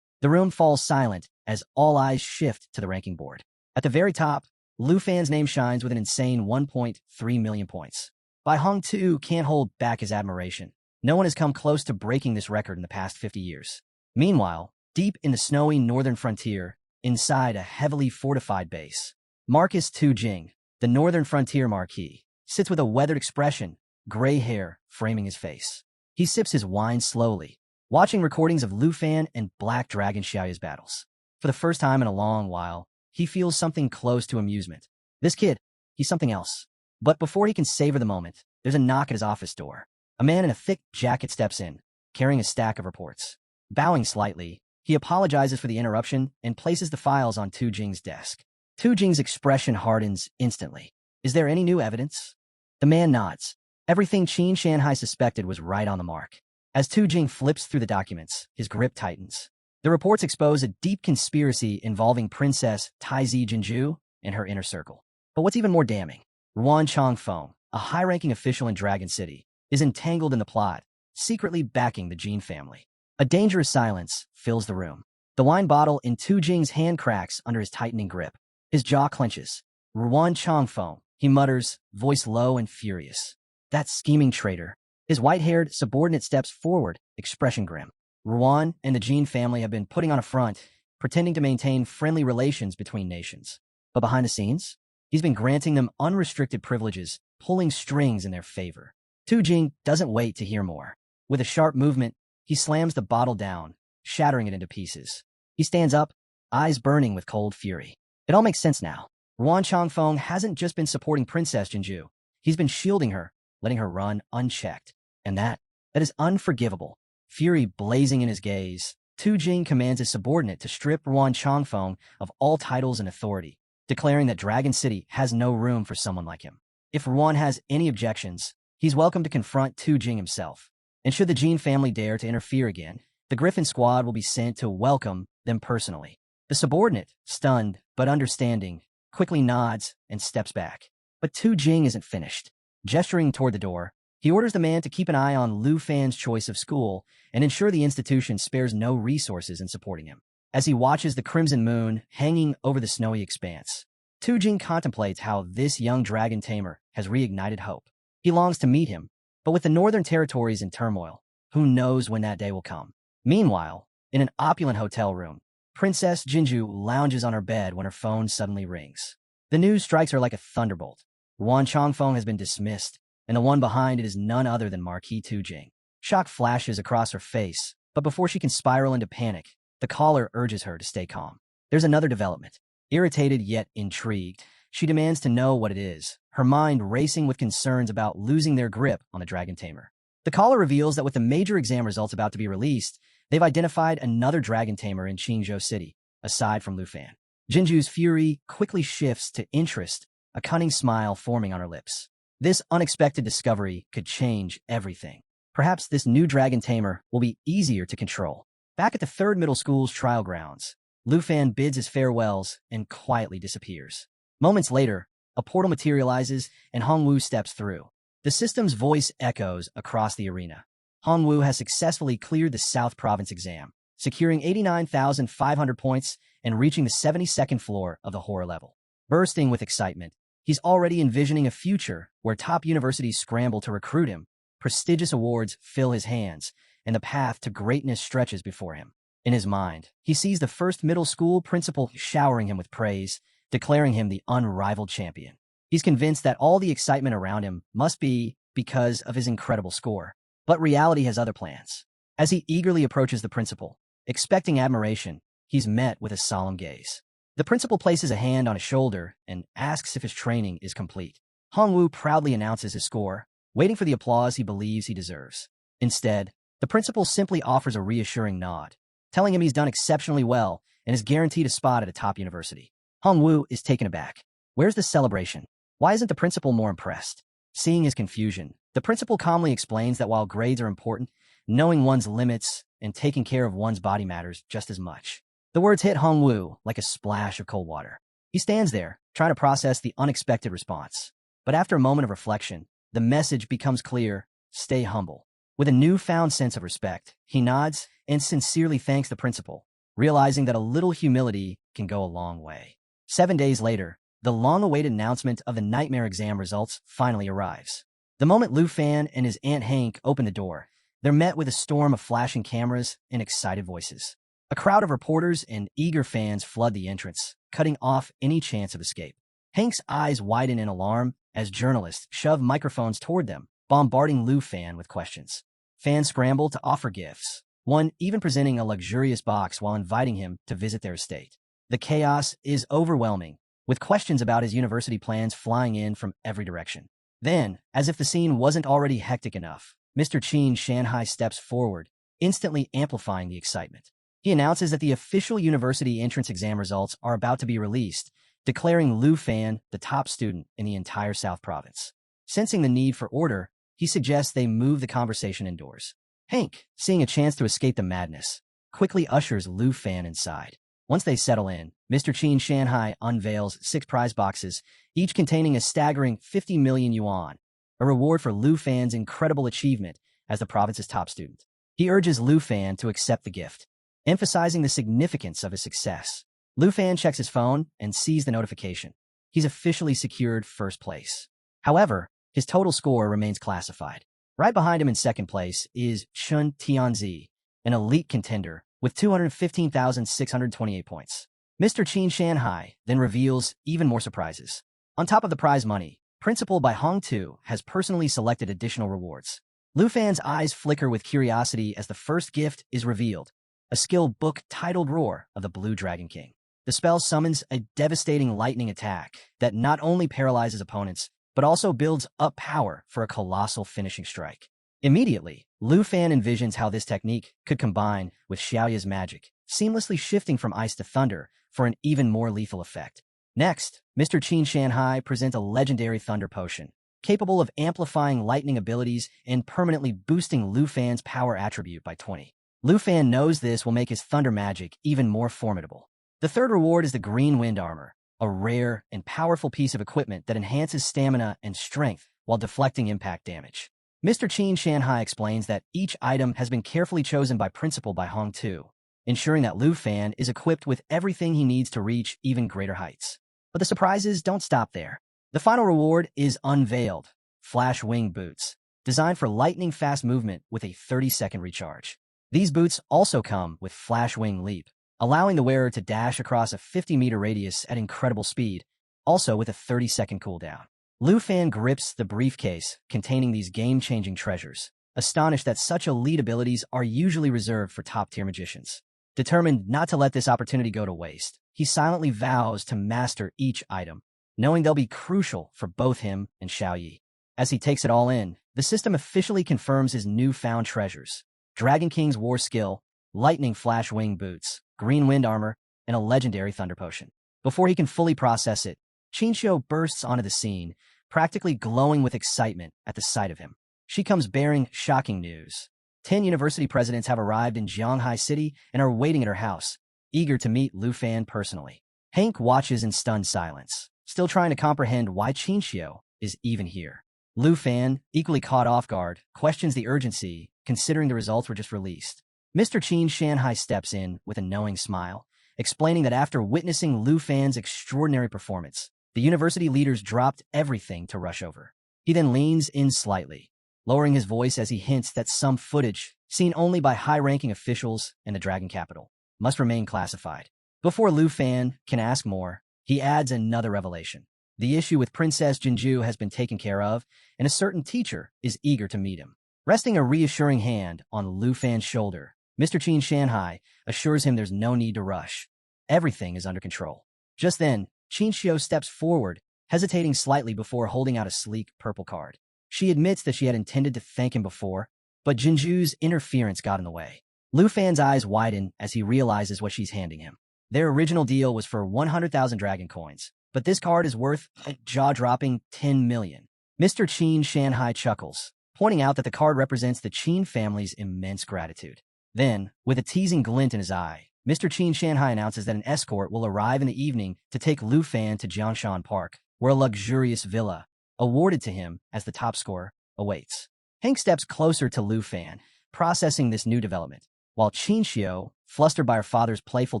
The room falls silent as all eyes shift to the ranking board. At the very top, Lu Fan's name shines with an insane 1.3 million points. Bai Hong Tu can't hold back his admiration. No one has come close to breaking this record in the past 50 years. Meanwhile, deep in the snowy northern frontier, inside a heavily fortified base, Marcus Tu Jing, the northern frontier marquis, sits with a weathered expression, gray hair framing his face. He sips his wine slowly, watching recordings of Lu Fan and Black Dragon Xiaoya's battles. For the first time in a long while, he feels something close to amusement. This kid, he's something else. But before he can savor the moment, there's a knock at his office door. A man in a thick jacket steps in, carrying a stack of reports. Bowing slightly, he apologizes for the interruption and places the files on Tu Jing's desk. Tu Jing's expression hardens instantly. "Is there any new evidence?" The man nods. Everything Qin Shanhai suspected was right on the mark. As Tu Jing flips through the documents, his grip tightens. The reports expose a deep conspiracy involving Princess Taizi Jinju and her inner circle. But what's even more damning, Ruan Changfeng, a high-ranking official in Dragon City, is entangled in the plot, secretly backing the Jin family. A dangerous silence fills the room. The wine bottle in Tu Jing's hand cracks under his tightening grip. His jaw clenches. Ruan Changfeng, he mutters, voice low and furious. That scheming traitor. His white-haired subordinate steps forward, expression grim. Ruan and the Jin family have been putting on a front, pretending to maintain friendly relations between nations. But behind the scenes, he's been granting them unrestricted privileges, pulling strings in their favor. Tu Jing doesn't wait to hear more. With a sharp movement, he slams the bottle down, shattering it into pieces. He stands up, eyes burning with cold fury. It all makes sense now. Ruan Changfeng hasn't just been supporting Princess Jinju. He's been shielding her, letting her run unchecked. And that is unforgivable. Fury blazing in his gaze, Tu Jing commands his subordinate to strip Ruan Changfeng of all titles and authority, declaring that Dragon City has no room for someone like him. If Ruan has any objections, he's welcome to confront Tu Jing himself. And should the Jin family dare to interfere again, the Griffin squad will be sent to welcome them personally. The subordinate, stunned but understanding, quickly nods and steps back. But Tu Jing isn't finished. Gesturing toward the door, he orders the man to keep an eye on Lu Fan's choice of school and ensure the institution spares no resources in supporting him. As he watches the crimson moon hanging over the snowy expanse, Tu Jing contemplates how this young dragon tamer has reignited hope. He longs to meet him, but with the northern territories in turmoil, who knows when that day will come. Meanwhile, in an opulent hotel room, Princess Jinju lounges on her bed when her phone suddenly rings. The news strikes her like a thunderbolt. Ruan Changfeng has been dismissed, and the one behind it is none other than Marquis Tu Jing. Shock flashes across her face, but before she can spiral into panic, the caller urges her to stay calm. There's another development. Irritated yet intrigued, she demands to know what it is, her mind racing with concerns about losing their grip on the Dragon Tamer. The caller reveals that with the major exam results about to be released, they've identified another Dragon Tamer in Qingzhou City, aside from Lu Fan. Jinju's fury quickly shifts to interest, a cunning smile forming on her lips. This unexpected discovery could change everything. Perhaps this new Dragon Tamer will be easier to control. Back at the 3rd Middle School's trial grounds, Lu Fan bids his farewells and quietly disappears. Moments later, a portal materializes and Hongwu steps through. The system's voice echoes across the arena. Hongwu has successfully cleared the South Province exam, securing 89,500 points and reaching the 72nd floor of the horror level. Bursting with excitement, he's already envisioning a future where top universities scramble to recruit him, prestigious awards fill his hands, and the path to greatness stretches before him. In his mind, he sees the 1st Middle School principal showering him with praise, declaring him the unrivaled champion. He's convinced that all the excitement around him must be because of his incredible score. But reality has other plans. As he eagerly approaches the principal, expecting admiration, he's met with a solemn gaze. The principal places a hand on his shoulder and asks if his training is complete. Hongwu proudly announces his score, waiting for the applause he believes he deserves. Instead, the principal simply offers a reassuring nod, telling him he's done exceptionally well and is guaranteed a spot at a top university. Hongwu is taken aback. Where's the celebration? Why isn't the principal more impressed? Seeing his confusion, the principal calmly explains that while grades are important, knowing one's limits and taking care of one's body matters just as much. The words hit Hongwu like a splash of cold water. He stands there, trying to process the unexpected response. But after a moment of reflection, the message becomes clear: stay humble. With a newfound sense of respect, he nods and sincerely thanks the principal, realizing that a little humility can go a long way. 7 days later, the long-awaited announcement of the nightmare exam results finally arrives. The moment Lu Fan and his Aunt Hank open the door, they're met with a storm of flashing cameras and excited voices. A crowd of reporters and eager fans flood the entrance, cutting off any chance of escape. Hank's eyes widen in alarm as journalists shove microphones toward them, bombarding Lu Fan with questions. Fans scramble to offer gifts, one even presenting a luxurious box while inviting him to visit their estate. The chaos is overwhelming, with questions about his university plans flying in from every direction. Then, as if the scene wasn't already hectic enough, Mr. Qin Shanhai steps forward, instantly amplifying the excitement. He announces that the official university entrance exam results are about to be released, declaring Lu Fan the top student in the entire South Province. Sensing the need for order, he suggests they move the conversation indoors. Hank, seeing a chance to escape the madness, quickly ushers Lu Fan inside. Once they settle in, Mr. Qin Shanhai unveils 6 prize boxes, each containing a staggering 50 million yuan, a reward for Lu Fan's incredible achievement as the province's top student. He urges Lu Fan to accept the gift, emphasizing the significance of his success. Lu Fan checks his phone and sees the notification. He's officially secured first place. However, his total score remains classified. Right behind him in second place is Chun Tianzi, an elite contender with 215,628 points. Mr. Qin Shanhai then reveals even more surprises. On top of the prize money, Principal by Hong Tu has personally selected additional rewards. Lu Fan's eyes flicker with curiosity as the first gift is revealed, a skill book titled Roar of the Blue Dragon King. The spell summons a devastating lightning attack that not only paralyzes opponents, but also builds up power for a colossal finishing strike. Immediately, Lu Fan envisions how this technique could combine with Xiaoya's magic, seamlessly shifting from ice to thunder for an even more lethal effect. Next, Mr. Qin Shanhai presents a legendary thunder potion, capable of amplifying lightning abilities and permanently boosting Lu Fan's power attribute by 20. Lu Fan knows this will make his thunder magic even more formidable. The third reward is the Green Wind Armor, a rare and powerful piece of equipment that enhances stamina and strength while deflecting impact damage. Mr. Qin Shanhai explains that each item has been carefully chosen by Principal by Hong Tu, ensuring that Lu Fan is equipped with everything he needs to reach even greater heights. But the surprises don't stop there. The final reward is unveiled, Flash Wing Boots, designed for lightning-fast movement with a 30-second recharge. These boots also come with Flash Wing Leap, allowing the wearer to dash across a 50-meter radius at incredible speed, also with a 30-second cooldown. Lu Fan grips the briefcase containing these game-changing treasures, astonished that such elite abilities are usually reserved for top-tier magicians. Determined not to let this opportunity go to waste, he silently vows to master each item, knowing they'll be crucial for both him and Xiaoyi. As he takes it all in, the system officially confirms his newfound treasures: Dragon King's War Skill, Lightning Flash Wing Boots, Green Wind Armor, and a legendary Thunder Potion. Before he can fully process it, Qinxiu bursts onto the scene, practically glowing with excitement at the sight of him. She comes bearing shocking news. 10 university presidents have arrived in Jianghai City and are waiting at her house, eager to meet Lu Fan personally. Hank watches in stunned silence, still trying to comprehend why Qinxiu is even here. Lu Fan, equally caught off guard, questions the urgency, considering the results were just released. Mr. Qin Shanhai steps in with a knowing smile, explaining that after witnessing Lu Fan's extraordinary performance, the university leaders dropped everything to rush over. He then leans in slightly, lowering his voice as he hints that some footage, seen only by high-ranking officials in the Dragon Capital, must remain classified. Before Lu Fan can ask more, he adds another revelation. The issue with Princess Jinju has been taken care of, and a certain teacher is eager to meet him. Resting a reassuring hand on Lu Fan's shoulder, Mr. Qin Shanhai assures him there's no need to rush. Everything is under control. Just then, Qinxiu steps forward, hesitating slightly before holding out a sleek purple card. She admits that she had intended to thank him before, but Jinju's interference got in the way. Lu Fan's eyes widen as he realizes what she's handing him. Their original deal was for 100,000 dragon coins, but this card is worth a jaw-dropping 10 million. Mr. Qin Shanhai chuckles, pointing out that the card represents the Qin family's immense gratitude. Then, with a teasing glint in his eye, Mr. Qin Shanhai announces that an escort will arrive in the evening to take Lu Fan to Jiangshan Park, where a luxurious villa, awarded to him as the top scorer, awaits. Hank steps closer to Lu Fan, processing this new development, while Qinxiu, flustered by her father's playful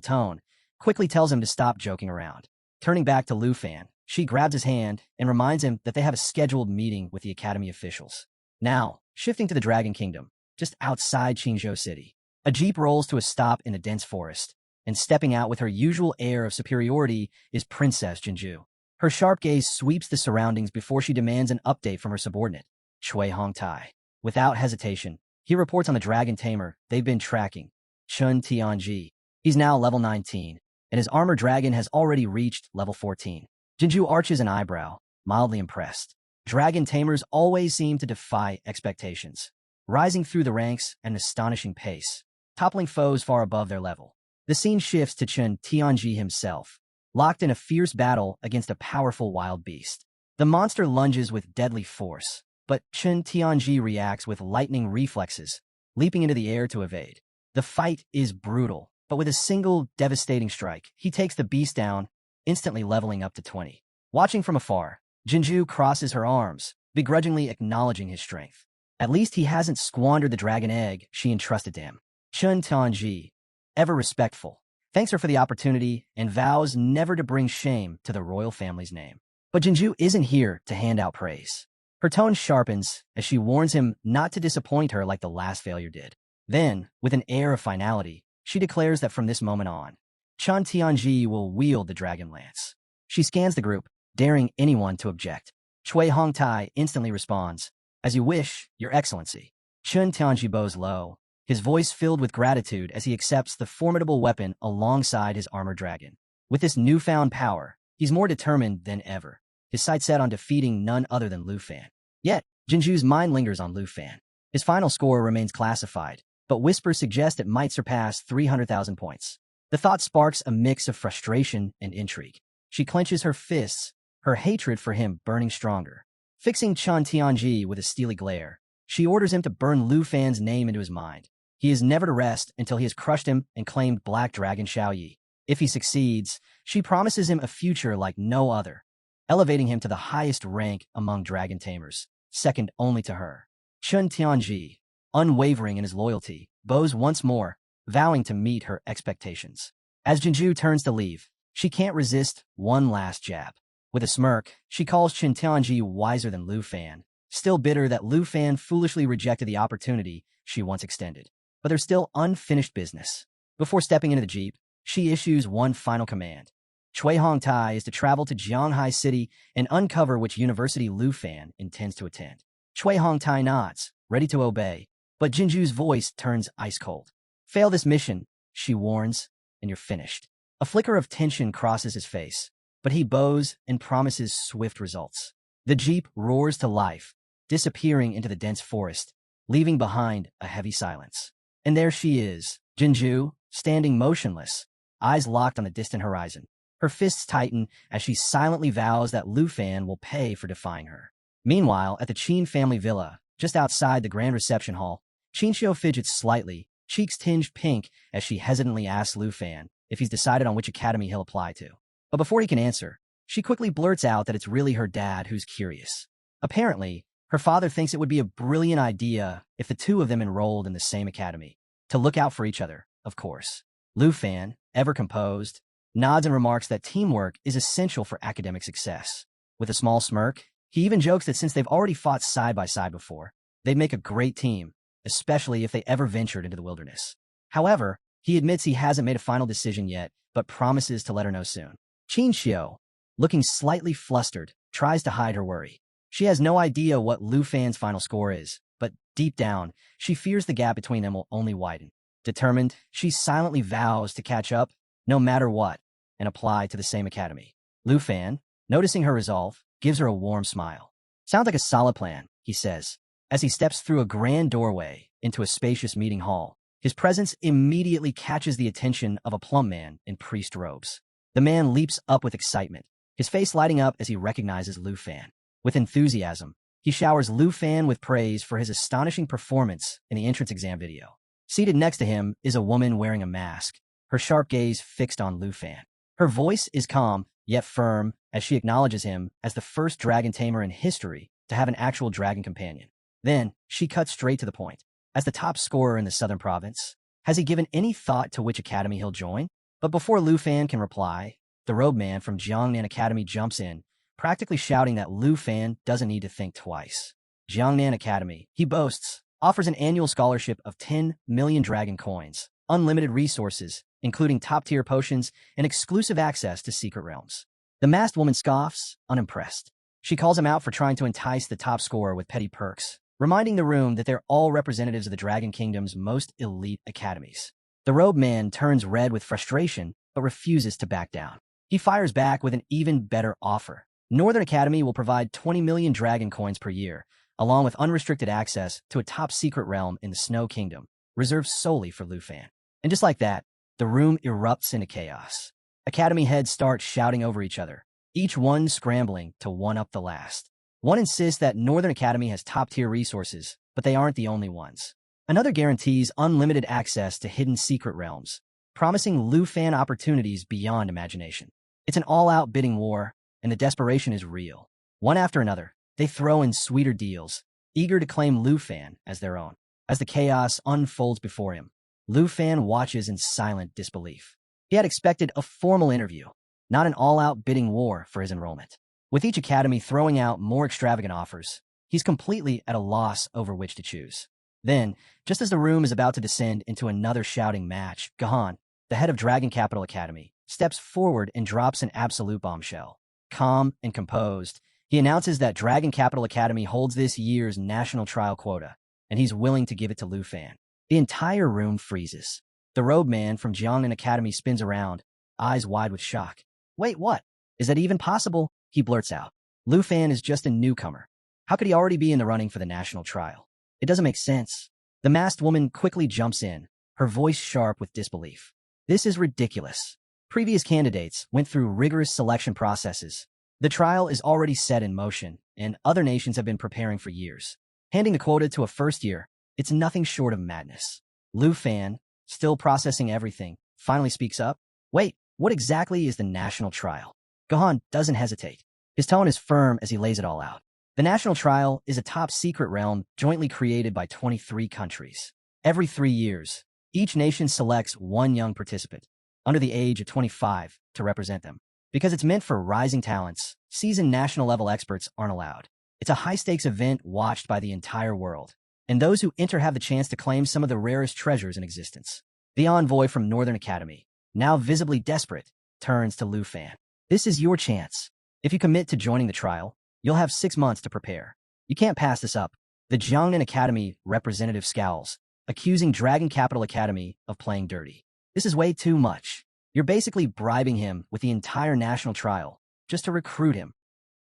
tone, quickly tells him to stop joking around. Turning back to Lu Fan, she grabs his hand and reminds him that they have a scheduled meeting with the academy officials. Now, shifting to the Dragon Kingdom, just outside Qingzhou City, a jeep rolls to a stop in a dense forest, and stepping out with her usual air of superiority is Princess Jinju. Her sharp gaze sweeps the surroundings before she demands an update from her subordinate, Cui Hongtai. Without hesitation, he reports on the dragon tamer they've been tracking, Chun Tianji. He's now level 19, and his armored dragon has already reached level 14. Jinju arches an eyebrow, mildly impressed. Dragon tamers always seem to defy expectations, rising through the ranks at an astonishing pace, toppling foes far above their level. The scene shifts to Chun Tianji himself, locked in a fierce battle against a powerful wild beast. The monster lunges with deadly force, but Chun Tianji reacts with lightning reflexes, leaping into the air to evade. The fight is brutal, but with a single devastating strike, he takes the beast down, instantly leveling up to 20. Watching from afar, Jinju crosses her arms, begrudgingly acknowledging his strength. At least he hasn't squandered the dragon egg she entrusted to him. Chun Tianji, ever respectful, thanks her for the opportunity and vows never to bring shame to the royal family's name. But Jinju isn't here to hand out praise. Her tone sharpens as she warns him not to disappoint her like the last failure did. Then, with an air of finality, she declares that from this moment on, Chun Tianji will wield the dragon lance. She scans the group, daring anyone to object. Chui Hongtai instantly responds, "As you wish, Your Excellency." Chun Tianji bows low, his voice filled with gratitude as he accepts the formidable weapon alongside his armored dragon. With this newfound power, he's more determined than ever, his sights set on defeating none other than Lu Fan. Yet, Jinju's mind lingers on Lu Fan. His final score remains classified, but whispers suggest it might surpass 300,000 points. The thought sparks a mix of frustration and intrigue. She clenches her fists, her hatred for him burning stronger. Fixing Chun Tianji with a steely glare, she orders him to burn Lu Fan's name into his mind. He is never to rest until he has crushed him and claimed Black Dragon Xiaoyi. If he succeeds, she promises him a future like no other, elevating him to the highest rank among dragon tamers, second only to her. Chun Tianji, unwavering in his loyalty, bows once more, vowing to meet her expectations. As Jinju turns to leave, she can't resist one last jab. With a smirk, she calls Chun Tianji wiser than Lu Fan, still bitter that Lu Fan foolishly rejected the opportunity she once extended. But there's still unfinished business. Before stepping into the jeep, she issues one final command. Chui Hongtai is to travel to Jianghai City and uncover which university Lu Fan intends to attend. Chui Hongtai nods, ready to obey, but Jinju's voice turns ice cold. "Fail this mission," she warns, "and you're finished." A flicker of tension crosses his face, but he bows and promises swift results. The jeep roars to life, disappearing into the dense forest, leaving behind a heavy silence. And there she is, Jinju, standing motionless, eyes locked on the distant horizon. Her fists tighten as she silently vows that Lu Fan will pay for defying her. Meanwhile, at the Qin family villa, just outside the grand reception hall, Qinxiu fidgets slightly, cheeks tinged pink as she hesitantly asks Lu Fan if he's decided on which academy he'll apply to. But before he can answer, she quickly blurts out that it's really her dad who's curious. Apparently, her father thinks it would be a brilliant idea if the two of them enrolled in the same academy. To look out for each other, of course. Lu Fan, ever composed, nods and remarks that teamwork is essential for academic success. With a small smirk, he even jokes that since they've already fought side by side before, they'd make a great team, especially if they ever ventured into the wilderness. However, he admits he hasn't made a final decision yet, but promises to let her know soon. Qinxiu, looking slightly flustered, tries to hide her worry. She has no idea what Lu Fan's final score is, but deep down, she fears the gap between them will only widen. Determined, she silently vows to catch up, no matter what, and apply to the same academy. Lu Fan, noticing her resolve, gives her a warm smile. "Sounds like a solid plan," he says, as he steps through a grand doorway into a spacious meeting hall. His presence immediately catches the attention of a plump man in priest robes. The man leaps up with excitement, his face lighting up as he recognizes Lu Fan. With enthusiasm, he showers Lu Fan with praise for his astonishing performance in the entrance exam video. Seated next to him is a woman wearing a mask, her sharp gaze fixed on Lu Fan. Her voice is calm, yet firm, as she acknowledges him as the first dragon tamer in history to have an actual dragon companion. Then, she cuts straight to the point. As the top scorer in the southern province, has he given any thought to which academy he'll join? But before Lu Fan can reply, the robe man from Jiangnan Academy jumps in, practically shouting that Lu Fan doesn't need to think twice. Jiangnan Academy, he boasts, offers an annual scholarship of 10 million dragon coins, unlimited resources, including top-tier potions, and exclusive access to secret realms. The masked woman scoffs, unimpressed. She calls him out for trying to entice the top scorer with petty perks, reminding the room that they're all representatives of the Dragon Kingdom's most elite academies. The robe man turns red with frustration, but refuses to back down. He fires back with an even better offer. Northern Academy will provide 20 million dragon coins per year, along with unrestricted access to a top-secret realm in the Snow Kingdom, reserved solely for Lu Fan. And just like that, the room erupts into chaos. Academy heads start shouting over each other, each one scrambling to one-up the last. One insists that Northern Academy has top-tier resources, but they aren't the only ones. Another guarantees unlimited access to hidden secret realms, promising Lu Fan opportunities beyond imagination. It's an all-out bidding war, and the desperation is real. One after another, they throw in sweeter deals, eager to claim Lu Fan as their own. As the chaos unfolds before him, Lu Fan watches in silent disbelief. He had expected a formal interview, not an all-out bidding war for his enrollment. With each academy throwing out more extravagant offers, he's completely at a loss over which to choose. Then, just as the room is about to descend into another shouting match, Gahan, the head of Dragon Capital Academy, steps forward and drops an absolute bombshell. Calm and composed, he announces that Dragon Capital Academy holds this year's national trial quota, and he's willing to give it to Lu Fan. The entire room freezes. The robe man from Jiangnan Academy spins around, eyes wide with shock. Wait, what? Is that even possible? He blurts out. Lu Fan is just a newcomer. How could he already be in the running for the national trial? It doesn't make sense. The masked woman quickly jumps in, her voice sharp with disbelief. This is ridiculous. Previous candidates went through rigorous selection processes. The trial is already set in motion, and other nations have been preparing for years. Handing the quota to a first year, it's nothing short of madness. Lu Fan, still processing everything, finally speaks up. Wait, what exactly is the national trial? Gahan doesn't hesitate. His tone is firm as he lays it all out. The national trial is a top-secret realm jointly created by 23 countries. Every 3 years, each nation selects one young participant, under the age of 25, to represent them. Because it's meant for rising talents, seasoned national-level experts aren't allowed. It's a high-stakes event watched by the entire world, and those who enter have the chance to claim some of the rarest treasures in existence. The envoy from Northern Academy, now visibly desperate, turns to Lu Fan. This is your chance. If you commit to joining the trial, you'll have 6 months to prepare. You can't pass this up. The Jiangnan Academy representative scowls, accusing Dragon Capital Academy of playing dirty. This is way too much. You're basically bribing him with the entire national trial just to recruit him.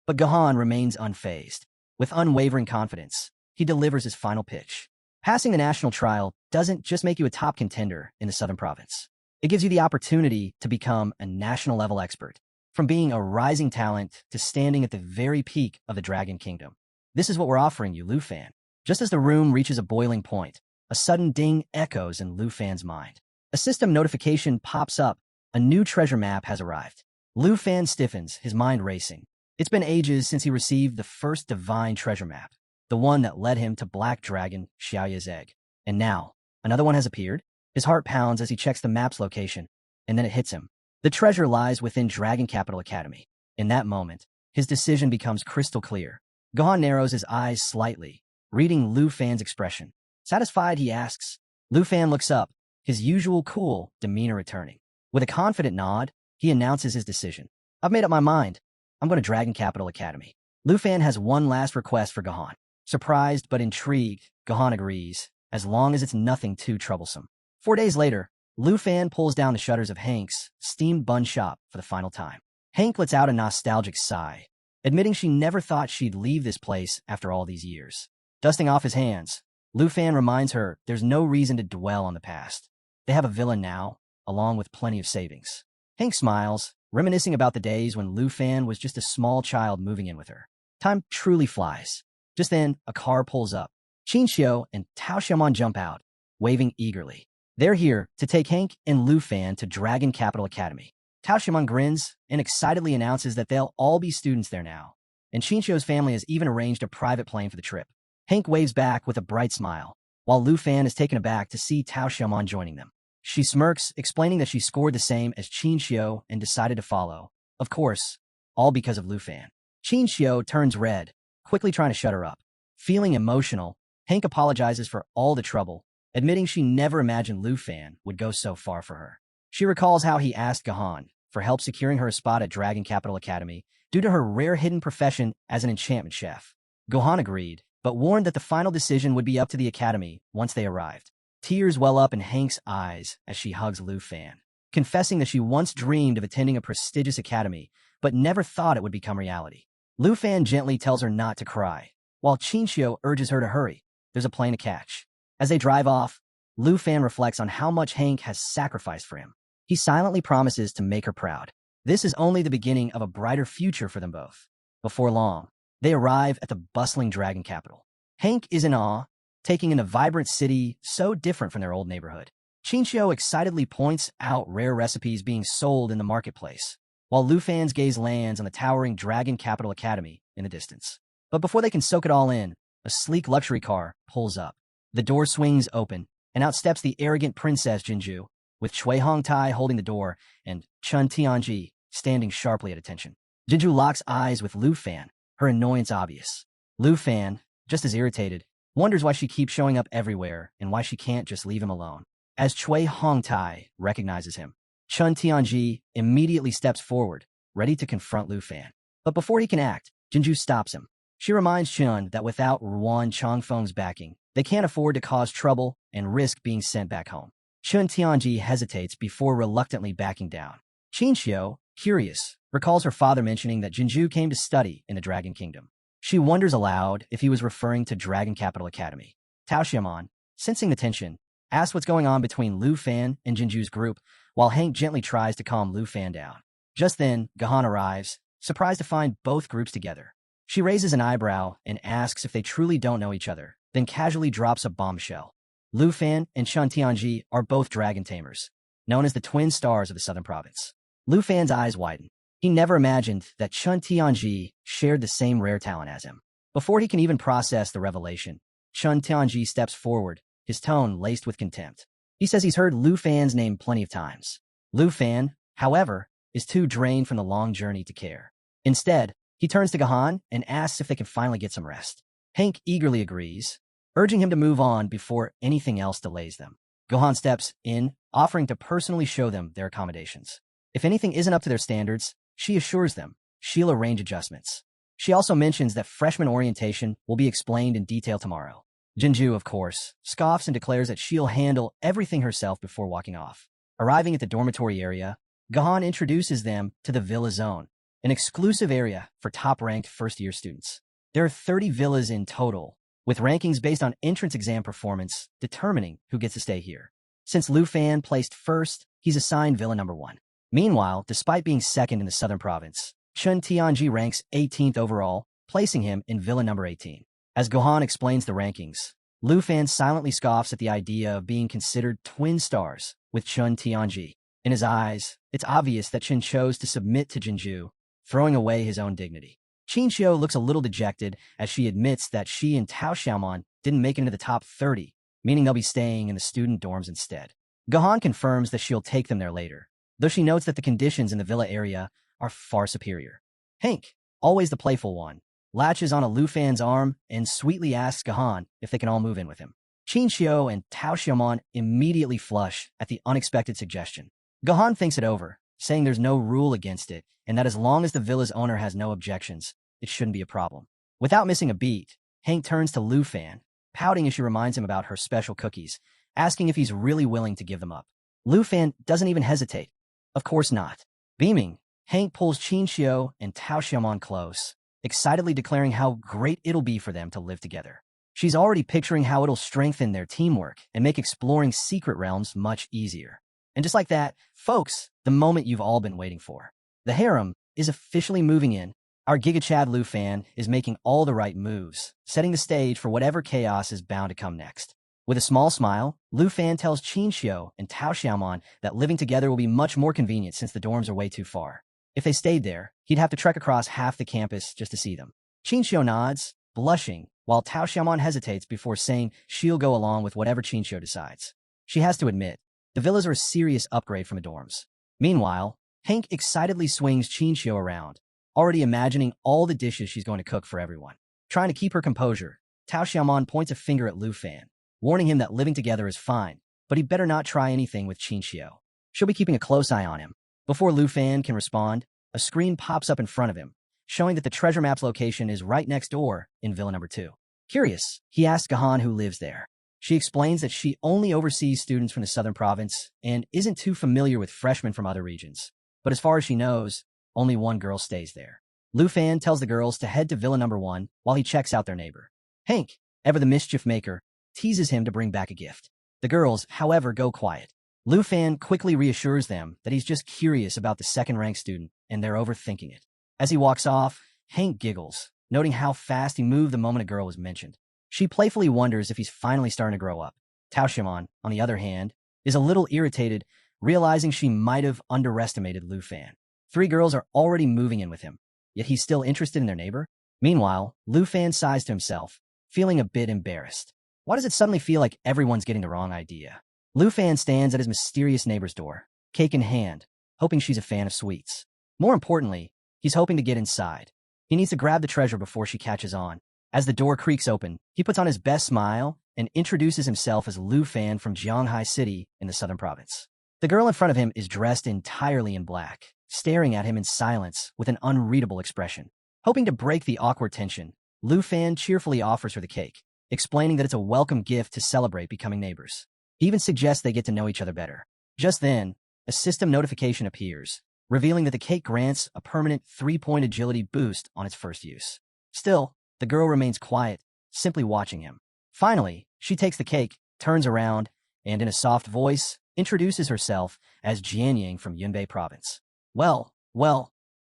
But Gahan remains unfazed. With unwavering confidence, he delivers his final pitch. Passing the national trial doesn't just make you a top contender in the Southern Province. It gives you the opportunity to become a national-level expert, from being a rising talent to standing at the very peak of the Dragon Kingdom. This is what we're offering you, Lu Fan. Just as the room reaches a boiling point, a sudden ding echoes in Lu Fan's mind. A system notification pops up. A new treasure map has arrived. Lu Fan stiffens, his mind racing. It's been ages since he received the first divine treasure map, the one that led him to Black Dragon Xiaoya's egg. And now, another one has appeared? His heart pounds as he checks the map's location, and then it hits him. The treasure lies within Dragon Capital Academy. In that moment, his decision becomes crystal clear. Gahan narrows his eyes slightly, reading Lu Fan's expression. Satisfied, he asks. Lu Fan looks up, his usual cool demeanor returning. With a confident nod, he announces his decision. I've made up my mind. I'm going to Dragon Capital Academy. Lu Fan has one last request for Gahan. Surprised but intrigued, Gahan agrees, as long as it's nothing too troublesome. 4 days later, Lu Fan pulls down the shutters of Hank's steamed bun shop for the final time. Hank lets out a nostalgic sigh, admitting she never thought she'd leave this place after all these years. Dusting off his hands, Lu Fan reminds her there's no reason to dwell on the past. They have a villa now, along with plenty of savings. Hank smiles, reminiscing about the days when Lu Fan was just a small child moving in with her. Time truly flies. Just then, a car pulls up. Qin Xiu and Tao Xiaomon jump out, waving eagerly. They're here to take Hank and Lu Fan to Dragon Capital Academy. Tao Xiaomon grins and excitedly announces that they'll all be students there now, and Qin Xiu's family has even arranged a private plane for the trip. Hank waves back with a bright smile, while Lu Fan is taken aback to see Tao Xiaomon joining them. She smirks, explaining that she scored the same as Qin Xiu and decided to follow. Of course, all because of Lu Fan. Qin Xiu turns red, quickly trying to shut her up. Feeling emotional, Hank apologizes for all the trouble, admitting she never imagined Lu Fan would go so far for her. She recalls how he asked Gahan for help securing her a spot at Dragon Capital Academy due to her rare hidden profession as an enchantment chef. Gahan agreed, but warned that the final decision would be up to the academy once they arrived. Tears well up in Hank's eyes as she hugs Lu Fan, confessing that she once dreamed of attending a prestigious academy, but never thought it would become reality. Lu Fan gently tells her not to cry, while Qin Xiu urges her to hurry. There's a plane to catch. As they drive off, Lu Fan reflects on how much Hank has sacrificed for him. He silently promises to make her proud. This is only the beginning of a brighter future for them both. Before long, they arrive at the bustling Dragon Capital. Hank is in awe, taking in a vibrant city so different from their old neighborhood. Chinchio excitedly points out rare recipes being sold in the marketplace, while Lufan's gaze lands on the towering Dragon Capital Academy in the distance. But before they can soak it all in, a sleek luxury car pulls up. The door swings open, and out steps the arrogant Princess Jinju, with Cui Hongtai holding the door and Chun Tianji standing sharply at attention. Jinju locks eyes with Lu Fan, her annoyance obvious. Lu Fan, just as irritated, wonders why she keeps showing up everywhere and why she can't just leave him alone. As Cui Hongtai recognizes him, Chun Tianji immediately steps forward, ready to confront Lu Fan. But before he can act, Jinju stops him. She reminds Chun that without Ruan Chongfeng's backing, they can't afford to cause trouble and risk being sent back home. Chun Tianji hesitates before reluctantly backing down. Chinchio, curious, recalls her father mentioning that Jinju came to study in the Dragon Kingdom. She wonders aloud if he was referring to Dragon Capital Academy. Tao Xiaomon, sensing the tension, asks what's going on between Lu Fan and Jinju's group, while Hank gently tries to calm Lu Fan down. Just then, Gahan arrives, surprised to find both groups together. She raises an eyebrow and asks if they truly don't know each other, then casually drops a bombshell. Lu Fan and Chun Tianji are both dragon tamers, known as the twin stars of the southern province. Lu Fan's eyes widen. He never imagined that Chun Tianji shared the same rare talent as him. Before he can even process the revelation, Chun Tianji steps forward, his tone laced with contempt. He says he's heard Lu Fan's name plenty of times. Lu Fan, however, is too drained from the long journey to care. Instead, he turns to Gahan and asks if they can finally get some rest. Hank eagerly agrees, urging him to move on before anything else delays them. Gohan steps in, offering to personally show them their accommodations. If anything isn't up to their standards, she assures them she'll arrange adjustments. She also mentions that freshman orientation will be explained in detail tomorrow. Jinju, of course, scoffs and declares that she'll handle everything herself before walking off. Arriving at the dormitory area, Gahan introduces them to the Villa Zone, an exclusive area for top-ranked first-year students. There are 30 villas in total, with rankings based on entrance exam performance determining who gets to stay here. Since Lu Fan placed first, he's assigned Villa number 1. Meanwhile, despite being second in the southern province, Chun Tianji ranks 18th overall, placing him in Villa number 18. As Gohan explains the rankings, Lu Fan silently scoffs at the idea of being considered twin stars with Chun Tianji. In his eyes, it's obvious that Chun chose to submit to Jinju, throwing away his own dignity. Chinchio looks a little dejected as she admits that she and Tao Xiaomon didn't make it into the top 30, meaning they'll be staying in the student dorms instead. Gahan confirms that she'll take them there later, though she notes that the conditions in the villa area are far superior. Hank, always the playful one, latches on a Lu Fan's arm and sweetly asks Gahan if they can all move in with him. Chinchio and Tao Xiaomon immediately flush at the unexpected suggestion. Gahan thinks it over, saying there's no rule against it and that as long as the villa's owner has no objections, it shouldn't be a problem. Without missing a beat, Hank turns to Lu Fan, pouting as she reminds him about her special cookies, asking if he's really willing to give them up. Lu Fan doesn't even hesitate. Of course not. Beaming, Hank pulls Chinchio and Tao Xiaomon close, excitedly declaring how great it'll be for them to live together. She's already picturing how it'll strengthen their teamwork and make exploring secret realms much easier. And just like that, folks, the moment you've all been waiting for. The harem is officially moving in. Our Giga Chad Lu Fan is making all the right moves, setting the stage for whatever chaos is bound to come next. With a small smile, Lu Fan tells Chinchio and Tao Xiaomon that living together will be much more convenient since the dorms are way too far. If they stayed there, he'd have to trek across half the campus just to see them. Chinchio nods, blushing, while Tao Xiaomon hesitates before saying she'll go along with whatever Chinchio decides. She has to admit, the villas are a serious upgrade from the dorms. Meanwhile, Hank excitedly swings Chinchio around, already imagining all the dishes she's going to cook for everyone. Trying to keep her composure, Tao Xiaomon points a finger at Lu Fan, warning him that living together is fine, but he better not try anything with Chinchio. She'll be keeping a close eye on him. Before Lu Fan can respond, a screen pops up in front of him, showing that the treasure map's location is right next door in Villa number 2. Curious, he asks Gahan who lives there. She explains that she only oversees students from the southern province and isn't too familiar with freshmen from other regions. But as far as she knows, only one girl stays there. Lu Fan tells the girls to head to Villa number 1 while he checks out their neighbor. Hank, ever the mischief maker, teases him to bring back a gift. The girls, however, go quiet. Lu Fan quickly reassures them that he's just curious about the second-ranked student and they're overthinking it. As he walks off, Hank giggles, noting how fast he moved the moment a girl was mentioned. She playfully wonders if he's finally starting to grow up. Tao Xiaomon, on the other hand, is a little irritated, realizing she might have underestimated Lu Fan. 3 girls are already moving in with him, yet he's still interested in their neighbor. Meanwhile, Lu Fan sighs to himself, feeling a bit embarrassed. Why does it suddenly feel like everyone's getting the wrong idea? Lu Fan stands at his mysterious neighbor's door, cake in hand, hoping she's a fan of sweets. More importantly, he's hoping to get inside. He needs to grab the treasure before she catches on. As the door creaks open, he puts on his best smile and introduces himself as Lu Fan from Jianghai City in the southern province. The girl in front of him is dressed entirely in black, staring at him in silence with an unreadable expression. Hoping to break the awkward tension, Lu Fan cheerfully offers her the cake, explaining that it's a welcome gift to celebrate becoming neighbors. He even suggests they get to know each other better. Just then, a system notification appears, revealing that the cake grants a permanent 3-point agility boost on its first use. Still, the girl remains quiet, simply watching him. Finally, she takes the cake, turns around, and in a soft voice, introduces herself as Jianying from Yunbei province. Well,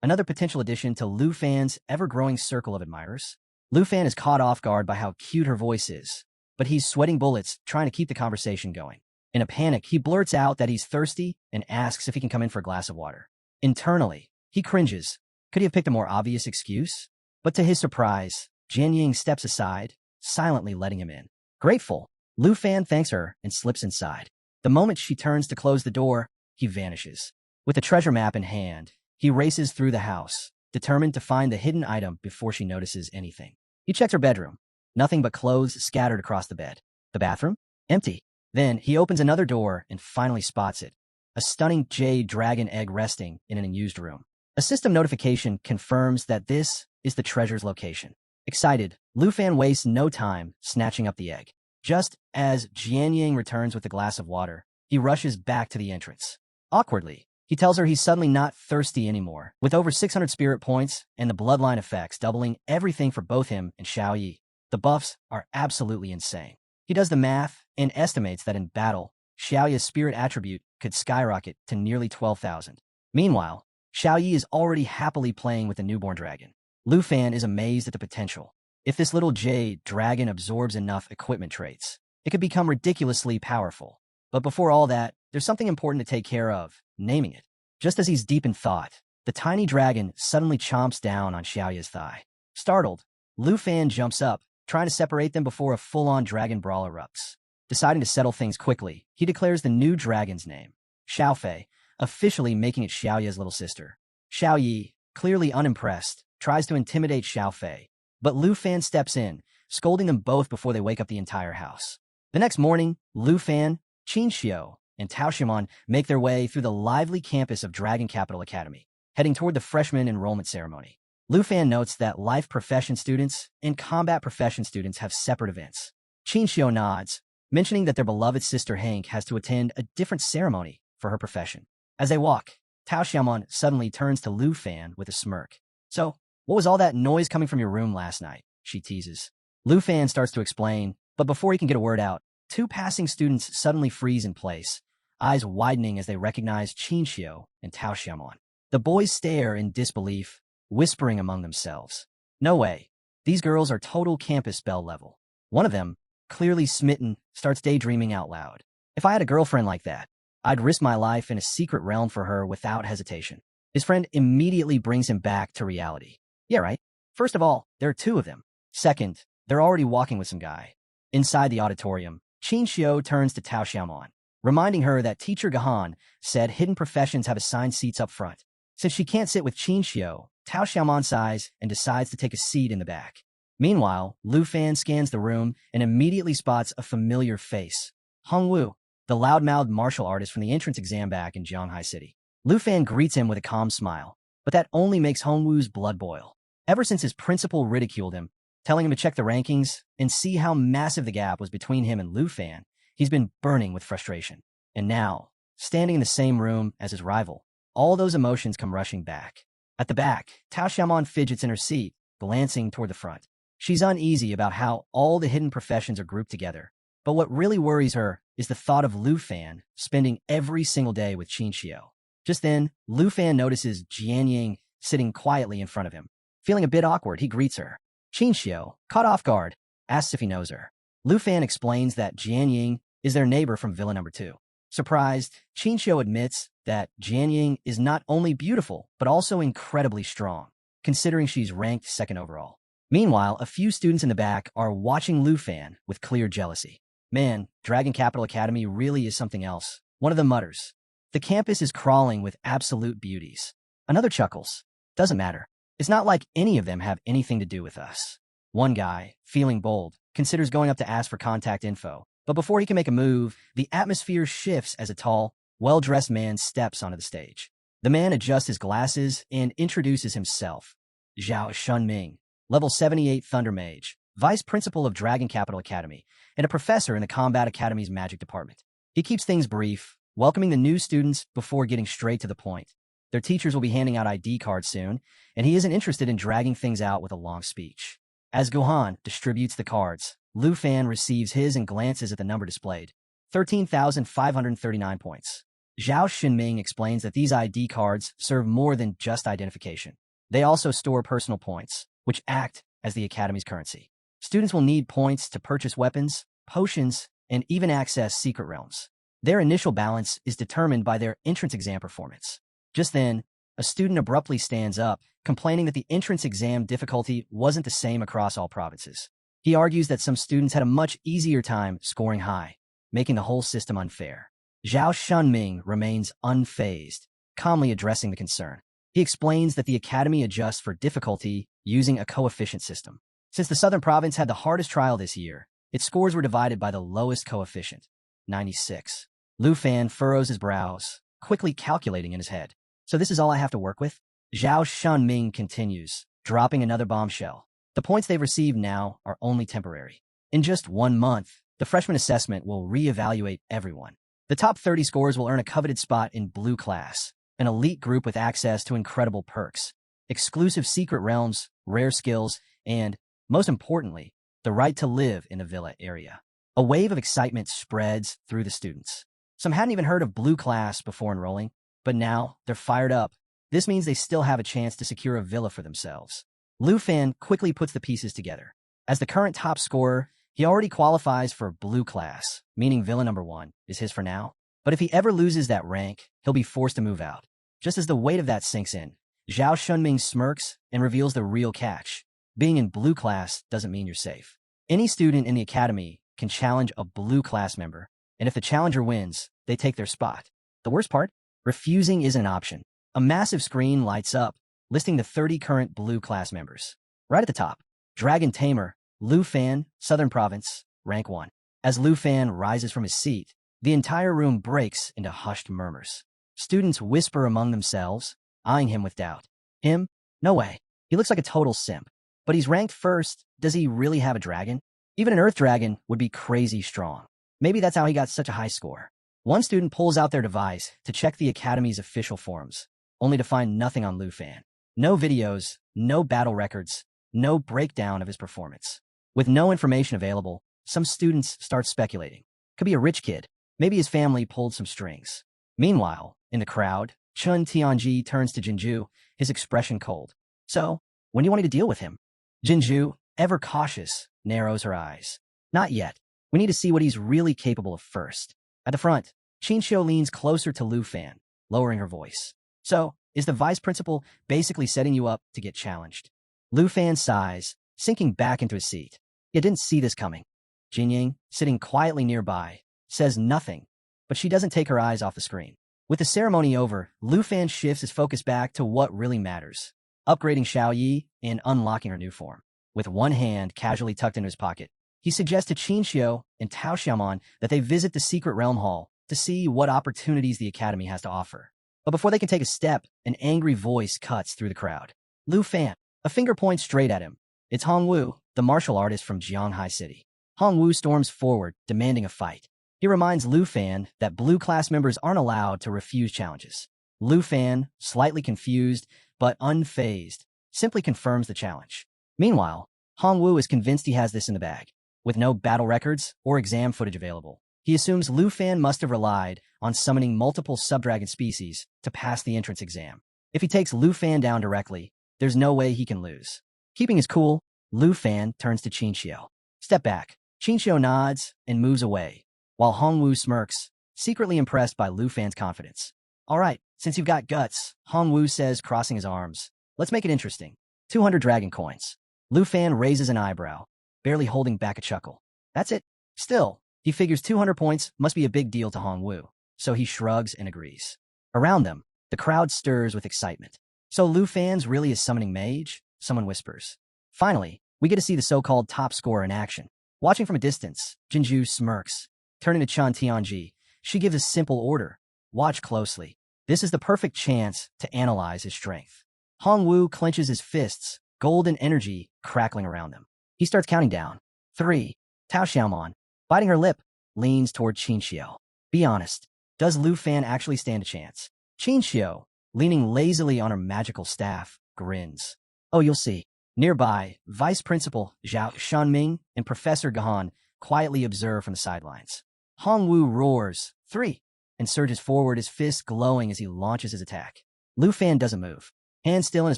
another potential addition to Lu Fan's ever-growing circle of admirers. Lu Fan is caught off guard by how cute her voice is, but he's sweating bullets trying to keep the conversation going. In a panic, he blurts out that he's thirsty and asks if he can come in for a glass of water. Internally, he cringes. Could he have picked a more obvious excuse? But to his surprise, Jianying steps aside, silently letting him in. Grateful, Lu Fan thanks her and slips inside. The moment she turns to close the door, he vanishes. With the treasure map in hand, he races through the house, determined to find the hidden item before she notices anything. He checks her bedroom. Nothing but clothes scattered across the bed. The bathroom? Empty. Then he opens another door and finally spots it. A stunning jade dragon egg resting in an unused room. A system notification confirms that this is the treasure's location. Excited, Lu Fan wastes no time snatching up the egg. Just as Jianying returns with a glass of water, he rushes back to the entrance. Awkwardly, he tells her he's suddenly not thirsty anymore, with over 600 spirit points and the bloodline effects doubling everything for both him and Xiao Yi. The buffs are absolutely insane. He does the math and estimates that in battle, Xiao Yi's spirit attribute could skyrocket to nearly 12,000. Meanwhile, Xiao Yi is already happily playing with the newborn dragon. Lu Fan is amazed at the potential. If this little jade dragon absorbs enough equipment traits, it could become ridiculously powerful. But before all that, there's something important to take care of, naming it. Just as he's deep in thought, the tiny dragon suddenly chomps down on Xiao Yi's thigh. Startled, Lu Fan jumps up, trying to separate them before a full-on dragon brawl erupts. Deciding to settle things quickly, he declares the new dragon's name, Xiaofei, officially making it Xiao Yi's little sister. Xiao Yi, clearly unimpressed, tries to intimidate Xiaofei, but Lu Fan steps in, scolding them both before they wake up the entire house. The next morning, Lu Fan, Qin Xiu, and Tao Xiaomon make their way through the lively campus of Dragon Capital Academy, heading toward the freshman enrollment ceremony. Lu Fan notes that life profession students and combat profession students have separate events. Qin Xiu nods, mentioning that their beloved sister Hank has to attend a different ceremony for her profession. As they walk, Tao Xiaomon suddenly turns to Lu Fan with a smirk. So, what was all that noise coming from your room last night? She teases. Lu Fan starts to explain, but before he can get a word out, 2 passing students suddenly freeze in place, eyes widening as they recognize Qin Xiu and Tao Xiaomon. The boys stare in disbelief, whispering among themselves. No way. These girls are total campus belle level. One of them, clearly smitten, starts daydreaming out loud. If I had a girlfriend like that, I'd risk my life in a secret realm for her without hesitation. His friend immediately brings him back to reality. Yeah, right. First of all, there are 2 of them. Second, they're already walking with some guy. Inside the auditorium, Qin Xiu turns to Tao Xiaomon, reminding her that Teacher Gahan said hidden professions have assigned seats up front. Since she can't sit with Qin Xiu, Tao Xiaomon sighs and decides to take a seat in the back. Meanwhile, Lu Fan scans the room and immediately spots a familiar face. Hongwu, the loudmouthed martial artist from the entrance exam back in Jianghai City. Lu Fan greets him with a calm smile, but that only makes Hongwu's blood boil. Ever since his principal ridiculed him, telling him to check the rankings and see how massive the gap was between him and Lu Fan, he's been burning with frustration. And now, standing in the same room as his rival, all those emotions come rushing back. At the back, Tao Xiaomon fidgets in her seat, glancing toward the front. She's uneasy about how all the hidden professions are grouped together, but what really worries her is the thought of Lu Fan spending every single day with Qin Xiu. Just then, Lu Fan notices Jianying sitting quietly in front of him. Feeling a bit awkward, he greets her. Qin Xiu, caught off guard, asks if he knows her. Lu Fan explains that Jian Ying is their neighbor from Villa number 2. Surprised, Qinxiu admits that Jian Ying is not only beautiful, but also incredibly strong, considering she's ranked 2nd overall. Meanwhile, a few students in the back are watching Lu Fan with clear jealousy. Man, Dragon Capital Academy really is something else, one of them mutters. The campus is crawling with absolute beauties. Another chuckles. Doesn't matter. It's not like any of them have anything to do with us. One guy, feeling bold, considers going up to ask for contact info. But before he can make a move, the atmosphere shifts as a tall, well-dressed man steps onto the stage. The man adjusts his glasses and introduces himself. Zhao Shunming, level 78 Thunder Mage, vice principal of Dragon Capital Academy, and a professor in the Combat Academy's magic department. He keeps things brief, welcoming the new students before getting straight to the point. Their teachers will be handing out ID cards soon, and he isn't interested in dragging things out with a long speech. As Gohan distributes the cards, Lu Fan receives his and glances at the number displayed. 13,539 points. Zhao Xinming explains that these ID cards serve more than just identification. They also store personal points, which act as the Academy's currency. Students will need points to purchase weapons, potions, and even access secret realms. Their initial balance is determined by their entrance exam performance. Just then, a student abruptly stands up, complaining that the entrance exam difficulty wasn't the same across all provinces. He argues that some students had a much easier time scoring high, making the whole system unfair. Zhao Shunming remains unfazed, calmly addressing the concern. He explains that the Academy adjusts for difficulty using a coefficient system. Since the Southern Province had the hardest trial this year, its scores were divided by the lowest coefficient, 96. Lu Fan furrows his brows, quickly calculating in his head. So this is all I have to work with? Zhao Shunming continues, dropping another bombshell. The points they've received now are only temporary. In just 1 month, the freshman assessment will re-evaluate everyone. The top 30 scores will earn a coveted spot in Blue Class, an elite group with access to incredible perks, exclusive secret realms, rare skills, and, most importantly, the right to live in the Villa area. A wave of excitement spreads through the students. Some hadn't even heard of Blue Class before enrolling, but now they're fired up. This means they still have a chance to secure a villa for themselves. Lu Fan quickly puts the pieces together. As the current top scorer, he already qualifies for Blue Class, meaning Villa number 1 is his for now. But if he ever loses that rank, he'll be forced to move out. Just as the weight of that sinks in, Zhao Shunming smirks and reveals the real catch. Being in Blue Class doesn't mean you're safe. Any student in the Academy can challenge a Blue Class member, and if the challenger wins, they take their spot. The worst part? Refusing isn't an option. A massive screen lights up, listing the 30 current Blue Class members. Right at the top, Dragon Tamer, Lu Fan, Southern Province, rank 1. As Lu Fan rises from his seat, the entire room breaks into hushed murmurs. Students whisper among themselves, eyeing him with doubt. Him? No way. He looks like a total simp. But he's ranked 1st. Does he really have a dragon? Even an Earth Dragon would be crazy strong. Maybe that's how he got such a high score. One student pulls out their device to check the Academy's official forums, only to find nothing on Lu Fan. No videos, no battle records, no breakdown of his performance. With no information available, some students start speculating. Could be a rich kid. Maybe his family pulled some strings. Meanwhile, in the crowd, Chun Tianji turns to Jinju, his expression cold. So, when do you want me to deal with him? Jinju, ever cautious, narrows her eyes. Not yet. We need to see what he's really capable of first. At the front, Qinxiu leans closer to Lu Fan, lowering her voice. So, is the vice principal basically setting you up to get challenged? Lu Fan sighs, sinking back into his seat. You didn't see this coming. Jinying, sitting quietly nearby, says nothing, but she doesn't take her eyes off the screen. With the ceremony over, Lu Fan shifts his focus back to what really matters, upgrading Xiao Yi and unlocking her new form. With one hand casually tucked into his pocket, he suggests to Qinxiu and Tao Xiaomon that they visit the secret realm hall to see what opportunities the Academy has to offer. But before they can take a step, an angry voice cuts through the crowd. Lu Fan, a finger points straight at him. It's Hong Wu, the martial artist from Jianghai City. Hong Wu storms forward, demanding a fight. He reminds Lu Fan that Blue Class members aren't allowed to refuse challenges. Lu Fan, slightly confused but unfazed, simply confirms the challenge. Meanwhile, Hong Wu is convinced he has this in the bag. With no battle records or exam footage available, he assumes Lu Fan must have relied on summoning multiple subdragon species to pass the entrance exam. If he takes Lu Fan down directly, there's no way he can lose. Keeping his cool, Lu Fan turns to Qinxiu. Step back. Qinxiu nods and moves away, while Hongwu smirks, secretly impressed by Lu Fan's confidence. All right, since you've got guts, Hongwu says, crossing his arms. Let's make it interesting. 200 dragon coins. Lu Fan raises an eyebrow, barely holding back a chuckle. That's it. Still, he figures 200 points must be a big deal to Hongwu, so he shrugs and agrees. Around them, the crowd stirs with excitement. So Lu Fan's really a summoning mage? Someone whispers. Finally, we get to see the so-called top scorer in action. Watching from a distance, Jinju smirks. Turning to Chan Tianji, she gives a simple order. Watch closely. This is the perfect chance to analyze his strength. Hongwu clenches his fists, golden energy crackling around them. He starts counting down. 3. Tao Xiaomon, biting her lip, leans toward Qinxiu. Be honest, does Lu Fan actually stand a chance? Qinxiu, leaning lazily on her magical staff, grins. Oh, you'll see. Nearby, Vice Principal Zhao Shanming and Professor Gahan quietly observe from the sidelines. Hongwu roars, 3, and surges forward, his fist glowing as he launches his attack. Lu Fan doesn't move. Hands still in his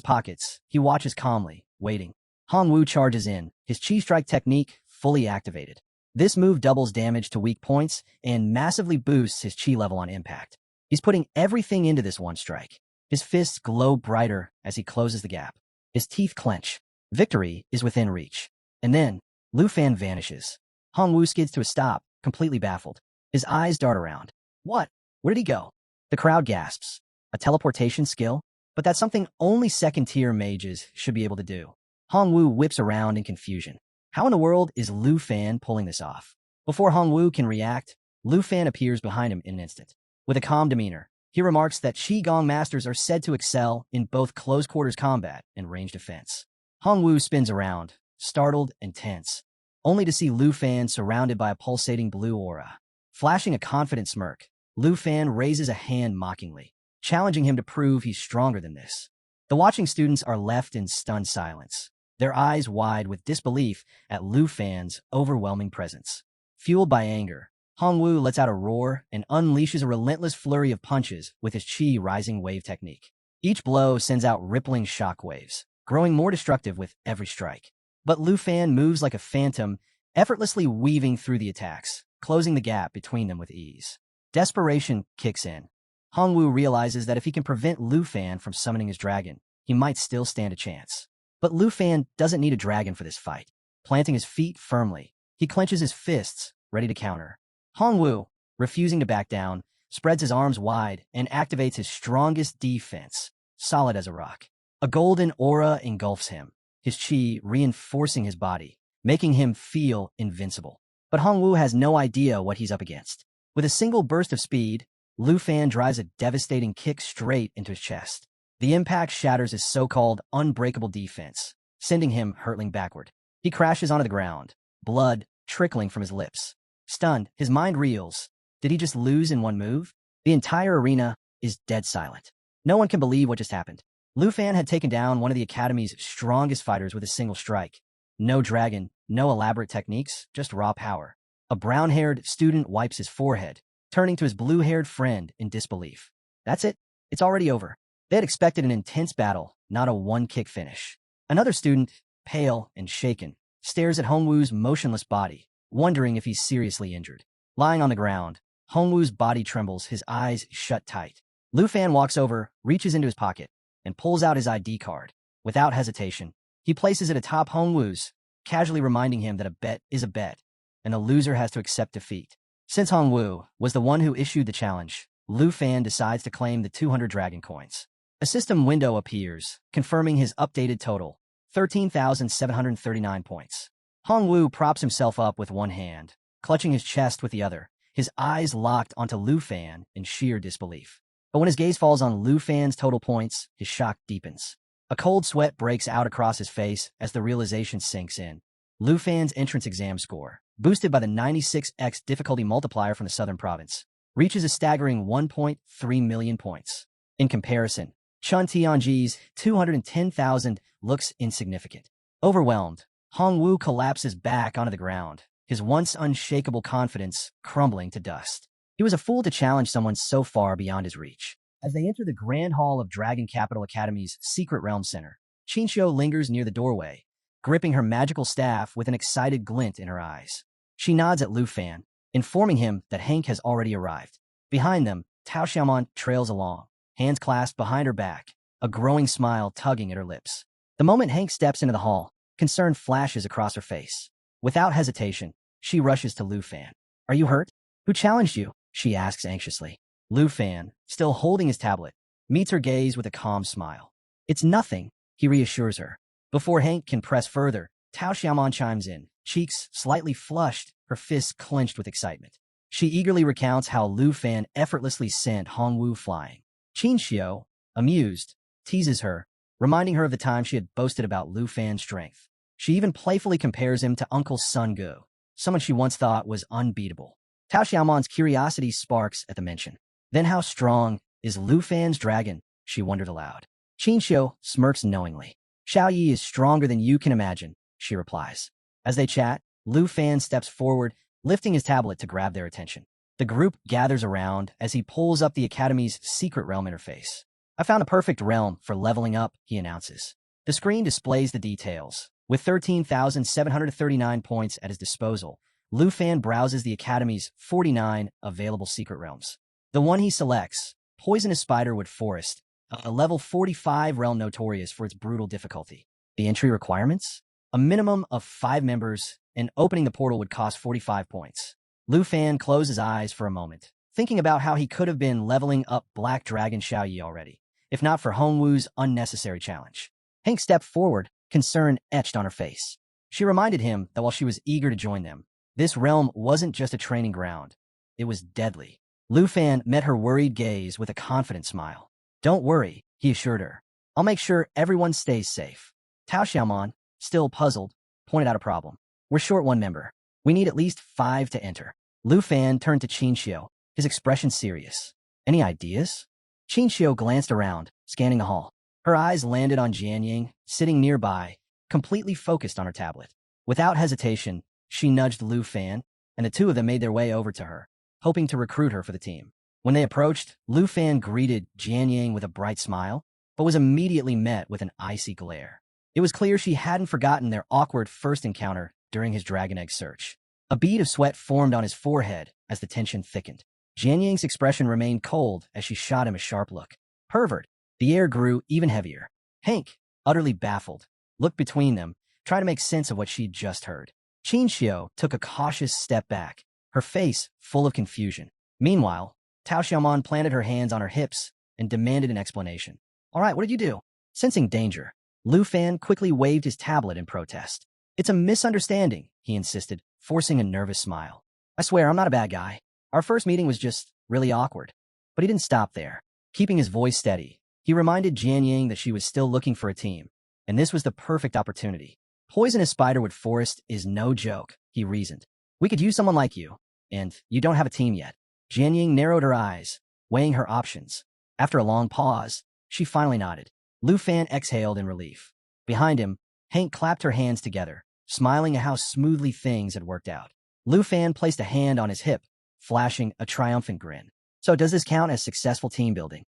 pockets, he watches calmly, waiting. Hongwu charges in, his chi strike technique fully activated. This move doubles damage to weak points and massively boosts his chi level on impact. He's putting everything into this one strike. His fists glow brighter as he closes the gap. His teeth clench. Victory is within reach. And then, Lu Fan vanishes. Hongwu skids to a stop, completely baffled. His eyes dart around. What? Where did he go? The crowd gasps. A teleportation skill? But that's something only second-tier mages should be able to do. Hongwu whips around in confusion. How in the world is Lu Fan pulling this off? Before Hongwu can react, Lu Fan appears behind him in an instant. With a calm demeanor, he remarks that Qigong masters are said to excel in both close-quarters combat and range defense. Hongwu spins around, startled and tense, only to see Lu Fan surrounded by a pulsating blue aura. Flashing a confident smirk, Lu Fan raises a hand mockingly, challenging him to prove he's stronger than this. The watching students are left in stunned silence, their eyes wide with disbelief at Lu Fan's overwhelming presence. Fueled by anger, Hongwu lets out a roar and unleashes a relentless flurry of punches with his chi rising wave technique. Each blow sends out rippling shockwaves, growing more destructive with every strike. But Lu Fan moves like a phantom, effortlessly weaving through the attacks, closing the gap between them with ease. Desperation kicks in. Hongwu realizes that if he can prevent Lu Fan from summoning his dragon, he might still stand a chance. But Lu Fan doesn't need a dragon for this fight. Planting his feet firmly, he clenches his fists, ready to counter. Hongwu, refusing to back down, spreads his arms wide and activates his strongest defense, solid as a rock. A golden aura engulfs him, his chi reinforcing his body, making him feel invincible. But Hongwu has no idea what he's up against. With a single burst of speed, Lu Fan drives a devastating kick straight into his chest. The impact shatters his so-called unbreakable defense, sending him hurtling backward. He crashes onto the ground, blood trickling from his lips. Stunned, his mind reels. Did he just lose in one move? The entire arena is dead silent. No one can believe what just happened. Lu Fan had taken down one of the Academy's strongest fighters with a single strike. No dragon, no elaborate techniques, just raw power. A brown-haired student wipes his forehead, turning to his blue-haired friend in disbelief. That's it. It's already over. They had expected an intense battle, not a one-kick finish. Another student, pale and shaken, stares at Hongwu's motionless body, wondering if he's seriously injured. Lying on the ground, Hongwu's body trembles, his eyes shut tight. Lu Fan walks over, reaches into his pocket, and pulls out his ID card. Without hesitation, he places it atop Hongwu's, casually reminding him that a bet is a bet, and the loser has to accept defeat. Since Hongwu was the one who issued the challenge, Lu Fan decides to claim the 200 dragon coins. A system window appears, confirming his updated total, 13,739 points. Hongwu props himself up with one hand, clutching his chest with the other, his eyes locked onto Lu Fan in sheer disbelief. But when his gaze falls on Lu Fan's total points, his shock deepens. A cold sweat breaks out across his face as the realization sinks in. Lu Fan's entrance exam score, boosted by the 96x difficulty multiplier from the southern province, reaches a staggering 1.3 million points. In comparison, Chun Tianji's 210,000 looks insignificant. Overwhelmed, Hongwu collapses back onto the ground, his once unshakable confidence crumbling to dust. He was a fool to challenge someone so far beyond his reach. As they enter the Grand Hall of Dragon Capital Academy's Secret Realm Center, Qinxiu lingers near the doorway, gripping her magical staff with an excited glint in her eyes. She nods at Lu Fan, informing him that Hank has already arrived. Behind them, Tao Xiaomon trails along, hands clasped behind her back, a growing smile tugging at her lips. The moment Hank steps into the hall, concern flashes across her face. Without hesitation, she rushes to Lu Fan. "Are you hurt? Who challenged you?" she asks anxiously. Lu Fan, still holding his tablet, meets her gaze with a calm smile. "It's nothing," he reassures her. Before Hank can press further, Tao Xiaomon chimes in, cheeks slightly flushed, her fists clenched with excitement. She eagerly recounts how Lu Fan effortlessly sent Hongwu flying. Qin Xiu, amused, teases her, reminding her of the time she had boasted about Lu Fan's strength. She even playfully compares him to Uncle Sun Gu, someone she once thought was unbeatable. Tao Xiaomon's curiosity sparks at the mention. Then how strong is Lu Fan's dragon? She wondered aloud. Qin Xiu smirks knowingly. "Xiao Yi is stronger than you can imagine," she replies. As they chat, Lu Fan steps forward, lifting his tablet to grab their attention. The group gathers around as he pulls up the Academy's secret realm interface. "I found a perfect realm for leveling up," he announces. The screen displays the details. With 13,739 points at his disposal, Lu Fan browses the Academy's 49 available secret realms. The one he selects, Poisonous Spiderwood Forest, a level 45 realm notorious for its brutal difficulty. The entry requirements? A minimum of 5 members, and opening the portal would cost 45 points. Lu Fan closed his eyes for a moment, thinking about how he could have been leveling up Black Dragon Xiao Yi already, if not for Hongwu's unnecessary challenge. Hank stepped forward, concern etched on her face. She reminded him that while she was eager to join them, this realm wasn't just a training ground. It was deadly. Lu Fan met her worried gaze with a confident smile. "Don't worry," he assured her. "I'll make sure everyone stays safe." Tao Xiaomon, still puzzled, pointed out a problem. "We're short one member. We need at least 5 to enter." Lu Fan turned to Qin Xiu, his expression serious. "Any ideas?" Qin Xiu glanced around, scanning the hall. Her eyes landed on Jian Ying, sitting nearby, completely focused on her tablet. Without hesitation, she nudged Lu Fan, and the two of them made their way over to her, hoping to recruit her for the team. When they approached, Lu Fan greeted Jian Ying with a bright smile, but was immediately met with an icy glare. It was clear she hadn't forgotten their awkward first encounter during his dragon egg search. A bead of sweat formed on his forehead as the tension thickened. Jian Ying's expression remained cold as she shot him a sharp look. "Pervert." The air grew even heavier. Hank, utterly baffled, looked between them, trying to make sense of what she'd just heard. Qin Xiu took a cautious step back, her face full of confusion. Meanwhile, Tao Xiaomon planted her hands on her hips and demanded an explanation. "All right, what did you do?" Sensing danger, Lu Fan quickly waved his tablet in protest. "It's a misunderstanding," he insisted, forcing a nervous smile. "I swear I'm not a bad guy. Our first meeting was just really awkward." But he didn't stop there. Keeping his voice steady, he reminded Jian Ying that she was still looking for a team, and this was the perfect opportunity. "Poisonous Spiderwood Forest is no joke," he reasoned. "We could use someone like you, and you don't have a team yet." Jian Ying narrowed her eyes, weighing her options. After a long pause, she finally nodded. Lu Fan exhaled in relief. Behind him, Hank clapped her hands together, smiling at how smoothly things had worked out. Lu Fan placed a hand on his hip, flashing a triumphant grin. "So does this count as successful team building?"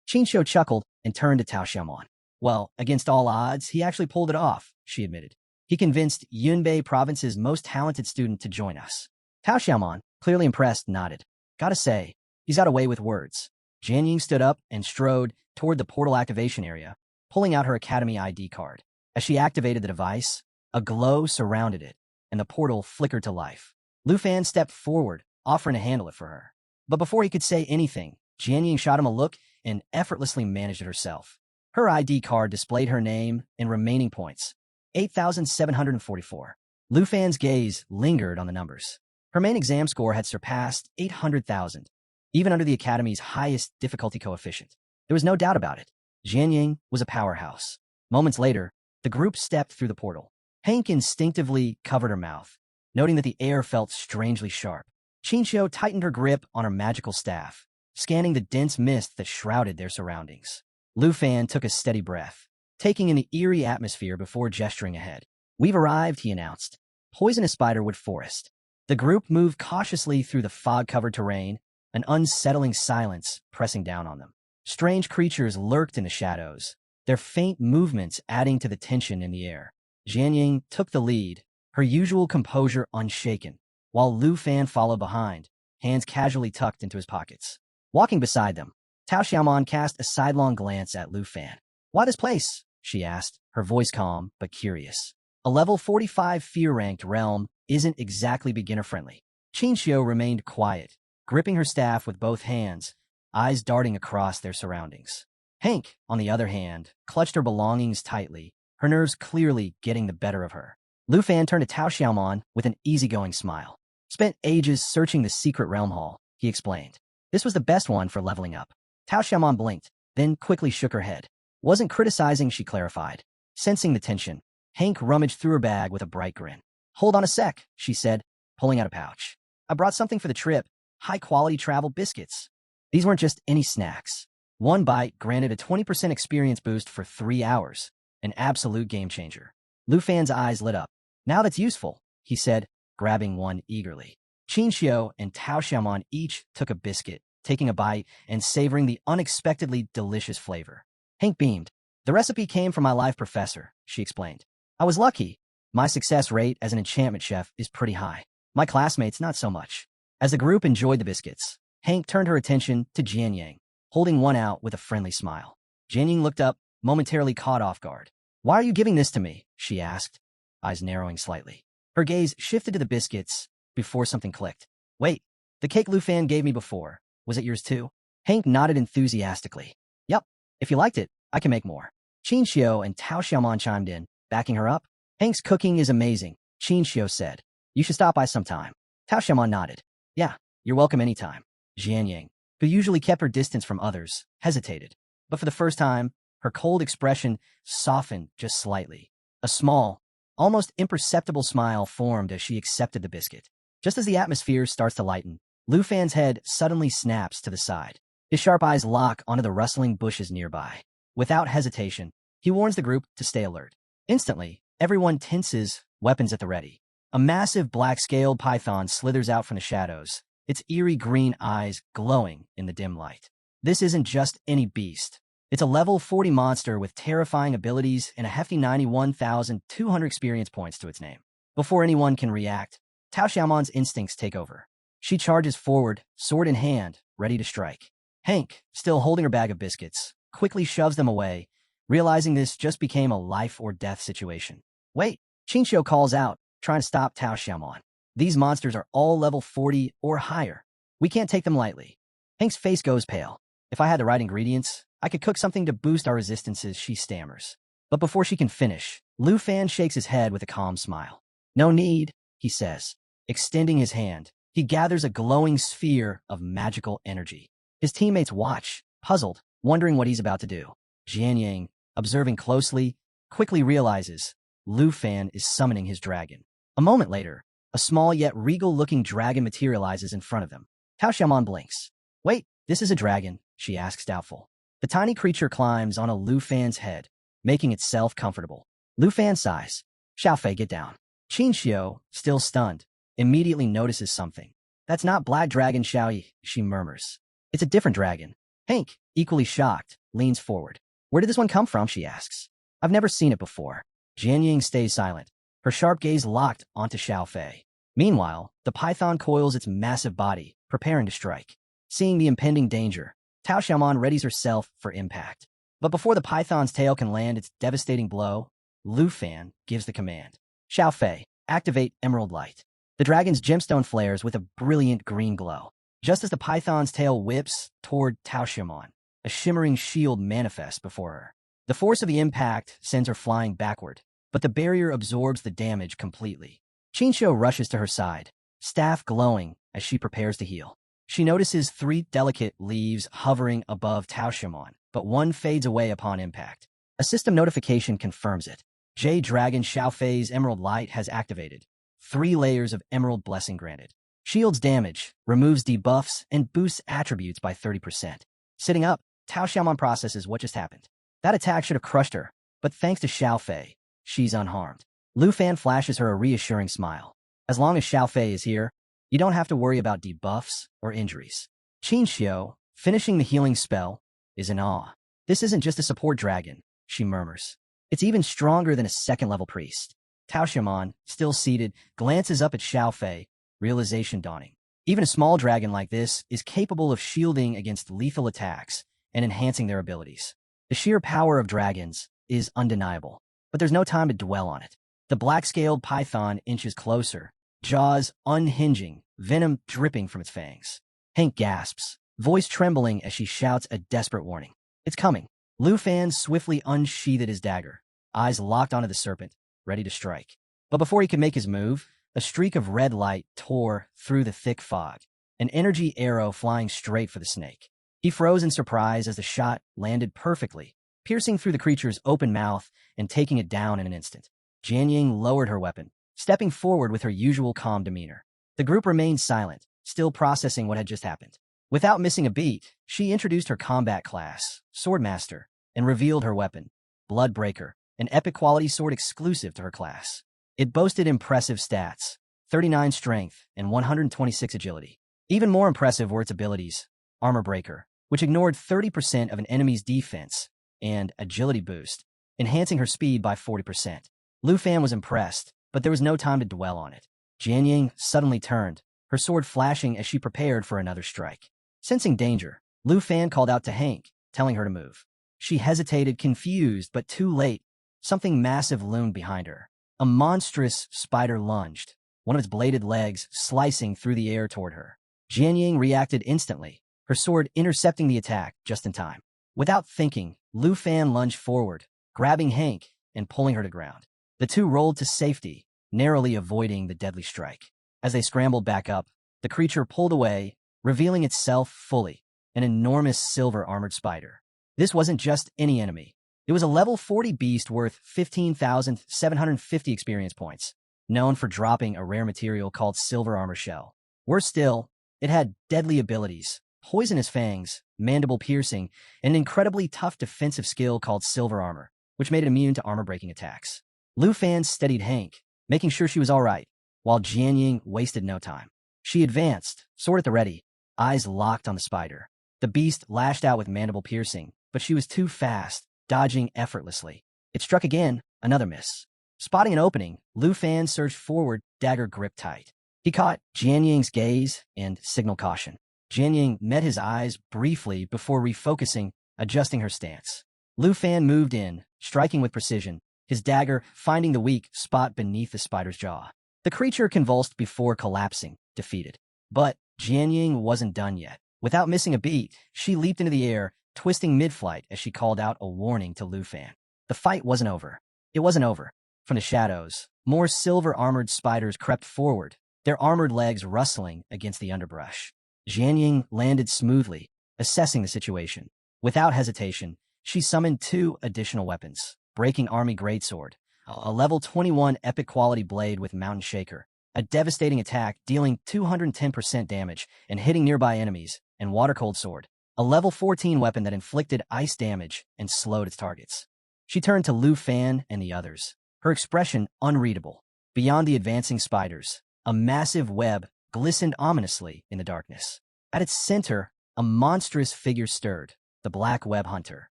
Qin Xiu chuckled and turned to Tao Xiaomon. "Well, against all odds, he actually pulled it off," she admitted. "He convinced Yunbei Province's most talented student to join us." Tao Xiaomon, clearly impressed, nodded. "Gotta say, he's got a way with words." Jian Ying stood up and strode toward the portal activation area, pulling out her Academy ID card. As she activated the device, a glow surrounded it, and the portal flickered to life. Lu Fan stepped forward, offering to handle it for her. But before he could say anything, Jian Ying shot him a look and effortlessly managed it herself. Her ID card displayed her name and remaining points, 8,744. Lu Fan's gaze lingered on the numbers. Her main exam score had surpassed 800,000, even under the Academy's highest difficulty coefficient. There was no doubt about it. Jian Ying was a powerhouse. Moments later, the group stepped through the portal. Hank instinctively covered her mouth, noting that the air felt strangely sharp. Qin Xiu tightened her grip on her magical staff, scanning the dense mist that shrouded their surroundings. Lu Fan took a steady breath, taking in the eerie atmosphere before gesturing ahead. "We've arrived," he announced. "Poisonous Spiderwood Forest." The group moved cautiously through the fog-covered terrain, an unsettling silence pressing down on them. Strange creatures lurked in the shadows, their faint movements adding to the tension in the air. Jianying took the lead, her usual composure unshaken, while Lu Fan followed behind, hands casually tucked into his pockets. Walking beside them, Tao Xiaomon cast a sidelong glance at Lu Fan. "Why this place?" she asked, her voice calm but curious. "A level 45 fear-ranked realm isn't exactly beginner-friendly." Qin Xiu remained quiet, gripping her staff with both hands, eyes darting across their surroundings. Hank, on the other hand, clutched her belongings tightly, her nerves clearly getting the better of her. Lu Fan turned to Tao Xiaomon with an easygoing smile. "Spent ages searching the secret realm hall," he explained. "This was the best one for leveling up." Tao Xiaomon blinked, then quickly shook her head. "Wasn't criticizing," she clarified. Sensing the tension, Hank rummaged through her bag with a bright grin. "Hold on a sec," she said, pulling out a pouch. "I brought something for the trip, high-quality travel biscuits." These weren't just any snacks. One bite granted a 20% experience boost for 3 hours, an absolute game-changer. Lu Fan's eyes lit up. "Now that's useful," he said, grabbing one eagerly. Qin Xiu and Tao Xiaomon each took a biscuit, taking a bite and savoring the unexpectedly delicious flavor. Hank beamed. "The recipe came from my live professor," she explained. "I was lucky. My success rate as an enchantment chef is pretty high. My classmates, not so much." As the group enjoyed the biscuits, Hank turned her attention to Jianying, holding one out with a friendly smile. Jianying looked up, momentarily caught off guard. "Why are you giving this to me?" she asked, eyes narrowing slightly. Her gaze shifted to the biscuits before something clicked. "Wait, the cake Lu Fan gave me before, was it yours too?" Hank nodded enthusiastically. "Yup, if you liked it, I can make more." Qin Xiu and Tao Xiaomon chimed in, backing her up. "Hank's cooking is amazing," Qin Xiu said. "You should stop by sometime." Tao Xiaomon nodded. "Yeah, you're welcome anytime." Jianying, who usually kept her distance from others, hesitated. But for the first time, her cold expression softened just slightly. A small, almost imperceptible smile formed as she accepted the biscuit. Just as the atmosphere starts to lighten, Lu Fan's head suddenly snaps to the side. His sharp eyes lock onto the rustling bushes nearby. Without hesitation, he warns the group to stay alert. Instantly, everyone tenses, weapons at the ready. A massive black-scaled python slithers out from the shadows, its eerie green eyes glowing in the dim light. This isn't just any beast. It's a level 40 monster with terrifying abilities and a hefty 91,200 experience points to its name. Before anyone can react, Tao Xiaomon's instincts take over. She charges forward, sword in hand, ready to strike. Hank, still holding her bag of biscuits, quickly shoves them away, realizing this just became a life-or-death situation. "Wait," Qin Xiu calls out, trying to stop Tao Xiaomon. "These monsters are all level 40 or higher. We can't take them lightly." Hank's face goes pale. "If I had the right ingredients, I could cook something to boost our resistances," she stammers. But before she can finish, Lu Fan shakes his head with a calm smile. "No need," he says. Extending his hand, he gathers a glowing sphere of magical energy. His teammates watch, puzzled, wondering what he's about to do. Jianying, observing closely, quickly realizes Lu Fan is summoning his dragon. A moment later, a small yet regal-looking dragon materializes in front of them. Tao Xiaomon blinks. "Wait, this is a dragon?" she asks doubtful. The tiny creature climbs on a Lu Fan's head, making itself comfortable. Lu Fan sighs. "Xiaofei, get down." Qin Xiu, still stunned, immediately notices something. "That's not Black Dragon Xiaoyi," she murmurs. "It's a different dragon." Hank, equally shocked, leans forward. "Where did this one come from?" she asks. "I've never seen it before." Jianying stays silent, her sharp gaze locked onto Xiaofei. Meanwhile, the python coils its massive body, preparing to strike. Seeing the impending danger, Tao Xiaomon readies herself for impact. But before the python's tail can land its devastating blow, Lu Fan gives the command. "Xiaofei, activate Emerald Light." The dragon's gemstone flares with a brilliant green glow. Just as the python's tail whips toward Tao Xiaomon, a shimmering shield manifests before her. The force of the impact sends her flying backward, but the barrier absorbs the damage completely. Qin Xiu rushes to her side, staff glowing as she prepares to heal. She notices 3 delicate leaves hovering above Tao Xiaomon, but one fades away upon impact. A system notification confirms it. Jade Dragon Xiaofei's Emerald Light has activated. 3 layers of Emerald Blessing granted. Shields damage, removes debuffs, and boosts attributes by 30%. Sitting up, Tao Xiaomon processes what just happened. That attack should have crushed her, but thanks to Xiaofei, she's unharmed. Lu Fan flashes her a reassuring smile. "As long as Xiaofei is here, you don't have to worry about debuffs or injuries." Qin Xiu, finishing the healing spell, is in awe. "This isn't just a support dragon," she murmurs. It's even stronger than a second-level priest. Tao Shaman, still seated, glances up at Xiao Fei, realization dawning. Even a small dragon like this is capable of shielding against lethal attacks and enhancing their abilities. The sheer power of dragons is undeniable, but there's no time to dwell on it. The black-scaled python inches closer, jaws unhinging, venom dripping from its fangs. Hank gasps, voice trembling as she shouts a desperate warning. It's coming. Lu Fan swiftly unsheathed his dagger, eyes locked onto the serpent, ready to strike. But before he could make his move, a streak of red light tore through the thick fog, an energy arrow flying straight for the snake. He froze in surprise as the shot landed perfectly, piercing through the creature's open mouth and taking it down in an instant. Jian Ying lowered her weapon, stepping forward with her usual calm demeanor. The group remained silent, still processing what had just happened. Without missing a beat, she introduced her combat class, Swordmaster, and revealed her weapon, Bloodbreaker, an epic quality sword exclusive to her class. It boasted impressive stats, 39 strength and 126 agility. Even more impressive were its abilities, Armor Breaker, which ignored 30% of an enemy's defense, and Agility Boost, enhancing her speed by 40%. Lu Fan was impressed, but there was no time to dwell on it. Jian Ying suddenly turned, her sword flashing as she prepared for another strike. Sensing danger, Lu Fan called out to Hank, telling her to move. She hesitated, confused, but too late. Something massive loomed behind her. A monstrous spider lunged, one of its bladed legs slicing through the air toward her. Jian Ying reacted instantly, her sword intercepting the attack just in time. Without thinking, Lu Fan lunged forward, grabbing Hank and pulling her to ground. The two rolled to safety, narrowly avoiding the deadly strike. As they scrambled back up, the creature pulled away, revealing itself fully, an enormous silver-armored spider. This wasn't just any enemy. It was a level 40 beast worth 15,750 experience points, known for dropping a rare material called Silver Armor Shell. Worse still, it had deadly abilities, poisonous fangs, mandible piercing, and an incredibly tough defensive skill called Silver Armor, which made it immune to armor-breaking attacks. Lu Fan steadied Hank, making sure she was all right, while Jian Ying wasted no time. She advanced, sword at the ready, eyes locked on the spider. The beast lashed out with mandible piercing, but she was too fast, dodging effortlessly. It struck again, another miss. Spotting an opening, Lu Fan surged forward, dagger gripped tight. He caught Jian Ying's gaze and signaled caution. Jian Ying met his eyes briefly before refocusing, adjusting her stance. Lu Fan moved in, striking with precision, his dagger finding the weak spot beneath the spider's jaw. The creature convulsed before collapsing, defeated. But Jian Ying wasn't done yet. Without missing a beat, she leaped into the air, twisting mid-flight as she called out a warning to Lu Fan. The fight wasn't over. It wasn't over. From the shadows, more silver-armored spiders crept forward, their armored legs rustling against the underbrush. Jian Ying landed smoothly, assessing the situation. Without hesitation, she summoned 2 additional weapons, Breaking Army Greatsword, a level 21 epic quality blade with Mountain Shaker, a devastating attack dealing 210% damage and hitting nearby enemies, and Water Cold Sword, a level 14 weapon that inflicted ice damage and slowed its targets. She turned to Lu Fan and the others, her expression unreadable. Beyond the advancing spiders, a massive web glistened ominously in the darkness. At its center, a monstrous figure stirred, the Black Web Hunter.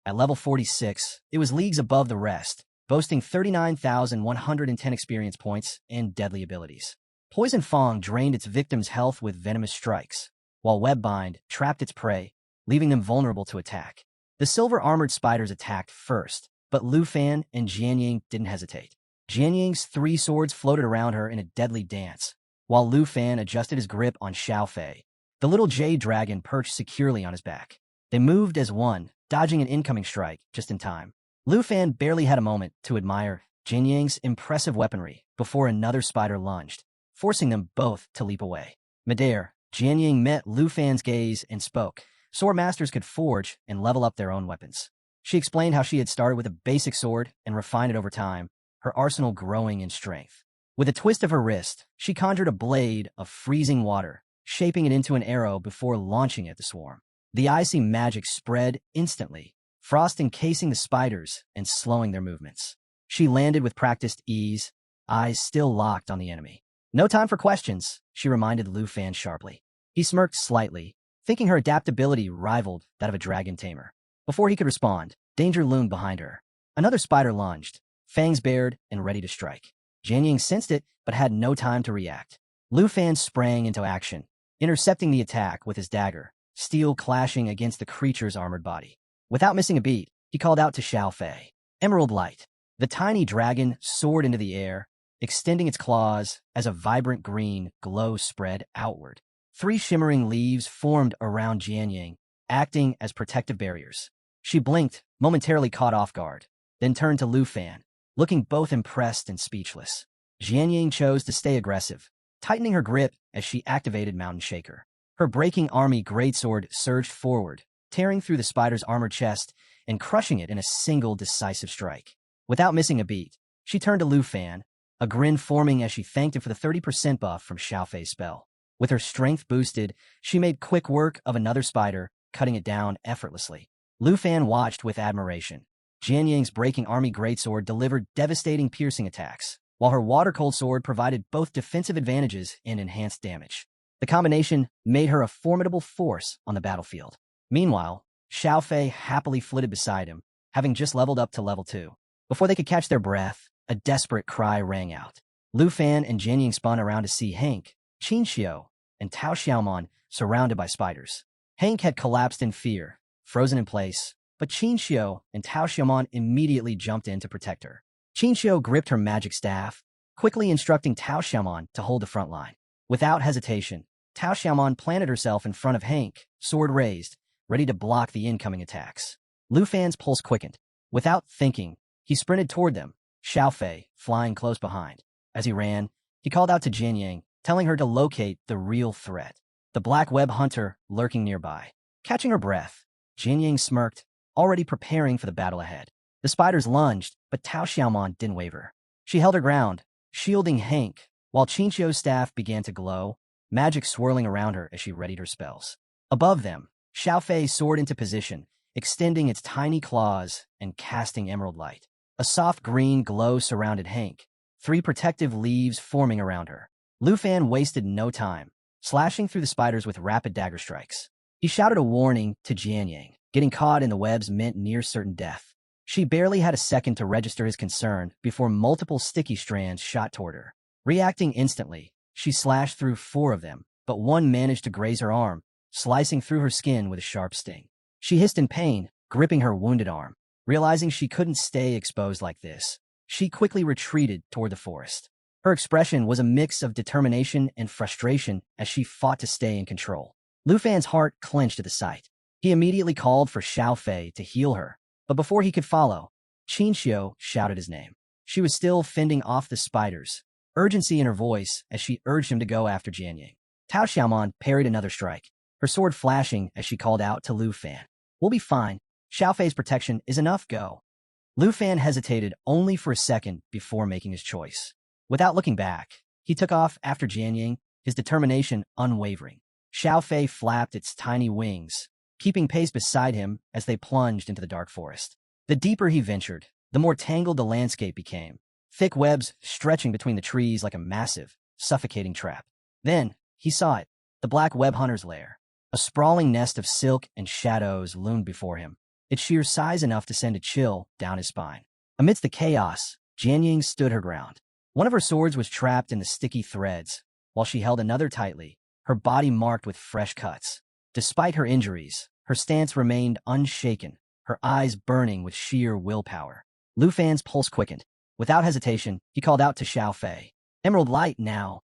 At level 46, it was leagues above the rest, boasting 39,110 experience points and deadly abilities. Poison Fang drained its victims' health with venomous strikes, while Webbind trapped its prey, leaving them vulnerable to attack. The silver-armored spiders attacked first, but Lu Fan and Jian Ying didn't hesitate. Jian Ying's 3 swords floated around her in a deadly dance, while Lu Fan adjusted his grip on Xiao Fei. The little jade dragon perched securely on his back. They moved as one, dodging an incoming strike just in time. Lu Fan barely had a moment to admire Jian Ying's impressive weaponry before another spider lunged, forcing them both to leap away. Midair, Jian Ying met Lu Fan's gaze and spoke. Sword masters could forge and level up their own weapons. She explained how she had started with a basic sword and refined it over time, her arsenal growing in strength. With a twist of her wrist, she conjured a blade of freezing water, shaping it into an arrow before launching it at the swarm. The icy magic spread instantly, frost encasing the spiders and slowing their movements. She landed with practiced ease, eyes still locked on the enemy. No time for questions, she reminded Lu Fan sharply. He smirked slightly, thinking her adaptability rivaled that of a dragon tamer. Before he could respond, danger loomed behind her. Another spider lunged, fangs bared and ready to strike. Jianying sensed it, but had no time to react. Lu Fan sprang into action, intercepting the attack with his dagger, steel clashing against the creature's armored body. Without missing a beat, he called out to Xiao Fei. Emerald Light. The tiny dragon soared into the air, extending its claws as a vibrant green glow spread outward. 3 shimmering leaves formed around Jianying, acting as protective barriers. She blinked, momentarily caught off guard, then turned to Lu Fan, looking both impressed and speechless. Jianying chose to stay aggressive, tightening her grip as she activated Mountain Shaker. Her breaking army greatsword surged forward, tearing through the spider's armored chest and crushing it in a single decisive strike. Without missing a beat, she turned to Lu Fan, a grin forming as she thanked him for the 30% buff from Xiao Fei's spell. With her strength boosted, she made quick work of another spider, cutting it down effortlessly. Lu Fan watched with admiration. Jianying's breaking army greatsword delivered devastating piercing attacks, while her water-cold sword provided both defensive advantages and enhanced damage. The combination made her a formidable force on the battlefield. Meanwhile, Xiao Fei happily flitted beside him, having just leveled up to level 2. Before they could catch their breath, a desperate cry rang out. Lu Fan and Jianying spun around to see Hank, Qin Xiao, and Tao Xiaomon surrounded by spiders. Hank had collapsed in fear, frozen in place, but Qin Xiao and Tao Xiaomon immediately jumped in to protect her. Qin Xiao gripped her magic staff, quickly instructing Tao Xiaomon to hold the front line. Without hesitation, Tao Xiaomon planted herself in front of Hank, sword raised, ready to block the incoming attacks. Lu Fan's pulse quickened. Without thinking, he sprinted toward them, Xiao Fei flying close behind. As he ran, he called out to Jianying, telling her to locate the real threat, the black web hunter lurking nearby. Catching her breath, Jianying smirked, already preparing for the battle ahead. The spiders lunged, but Tao Xiaomon didn't waver. She held her ground, shielding Hank, while Qin Xiao's staff began to glow, magic swirling around her as she readied her spells. Above them, Xiao Fei soared into position, extending its tiny claws and casting emerald light. A soft green glow surrounded Hank, 3 protective leaves forming around her. Lu Fan wasted no time, slashing through the spiders with rapid dagger strikes. He shouted a warning to Jianying. Getting caught in the webs meant near certain death. She barely had a second to register his concern before multiple sticky strands shot toward her. Reacting instantly, she slashed through 4 of them, but one managed to graze her arm, slicing through her skin with a sharp sting. She hissed in pain, gripping her wounded arm. Realizing she couldn't stay exposed like this, she quickly retreated toward the forest. Her expression was a mix of determination and frustration as she fought to stay in control. Lu Fan's heart clenched at the sight. He immediately called for Xiao Fei to heal her, but before he could follow, Qin Xiao shouted his name. She was still fending off the spiders, urgency in her voice as she urged him to go after Jianying. Tao Xiaomon parried another strike, her sword flashing as she called out to Lu Fan. "We'll be fine. Xiao Fei's protection is enough, go." Lu Fan hesitated only for a second before making his choice. Without looking back, he took off after Jianying, his determination unwavering. Xiao Fei flapped its tiny wings, keeping pace beside him as they plunged into the dark forest. The deeper he ventured, the more tangled the landscape became, thick webs stretching between the trees like a massive, suffocating trap. Then, he saw it, the black web hunter's lair. A sprawling nest of silk and shadows loomed before him, its sheer size enough to send a chill down his spine. Amidst the chaos, Jianying stood her ground. One of her swords was trapped in the sticky threads, while she held another tightly, her body marked with fresh cuts. Despite her injuries, her stance remained unshaken, her eyes burning with sheer willpower. Lu Fan's pulse quickened. Without hesitation, he called out to Xiao Fei. "Emerald light now."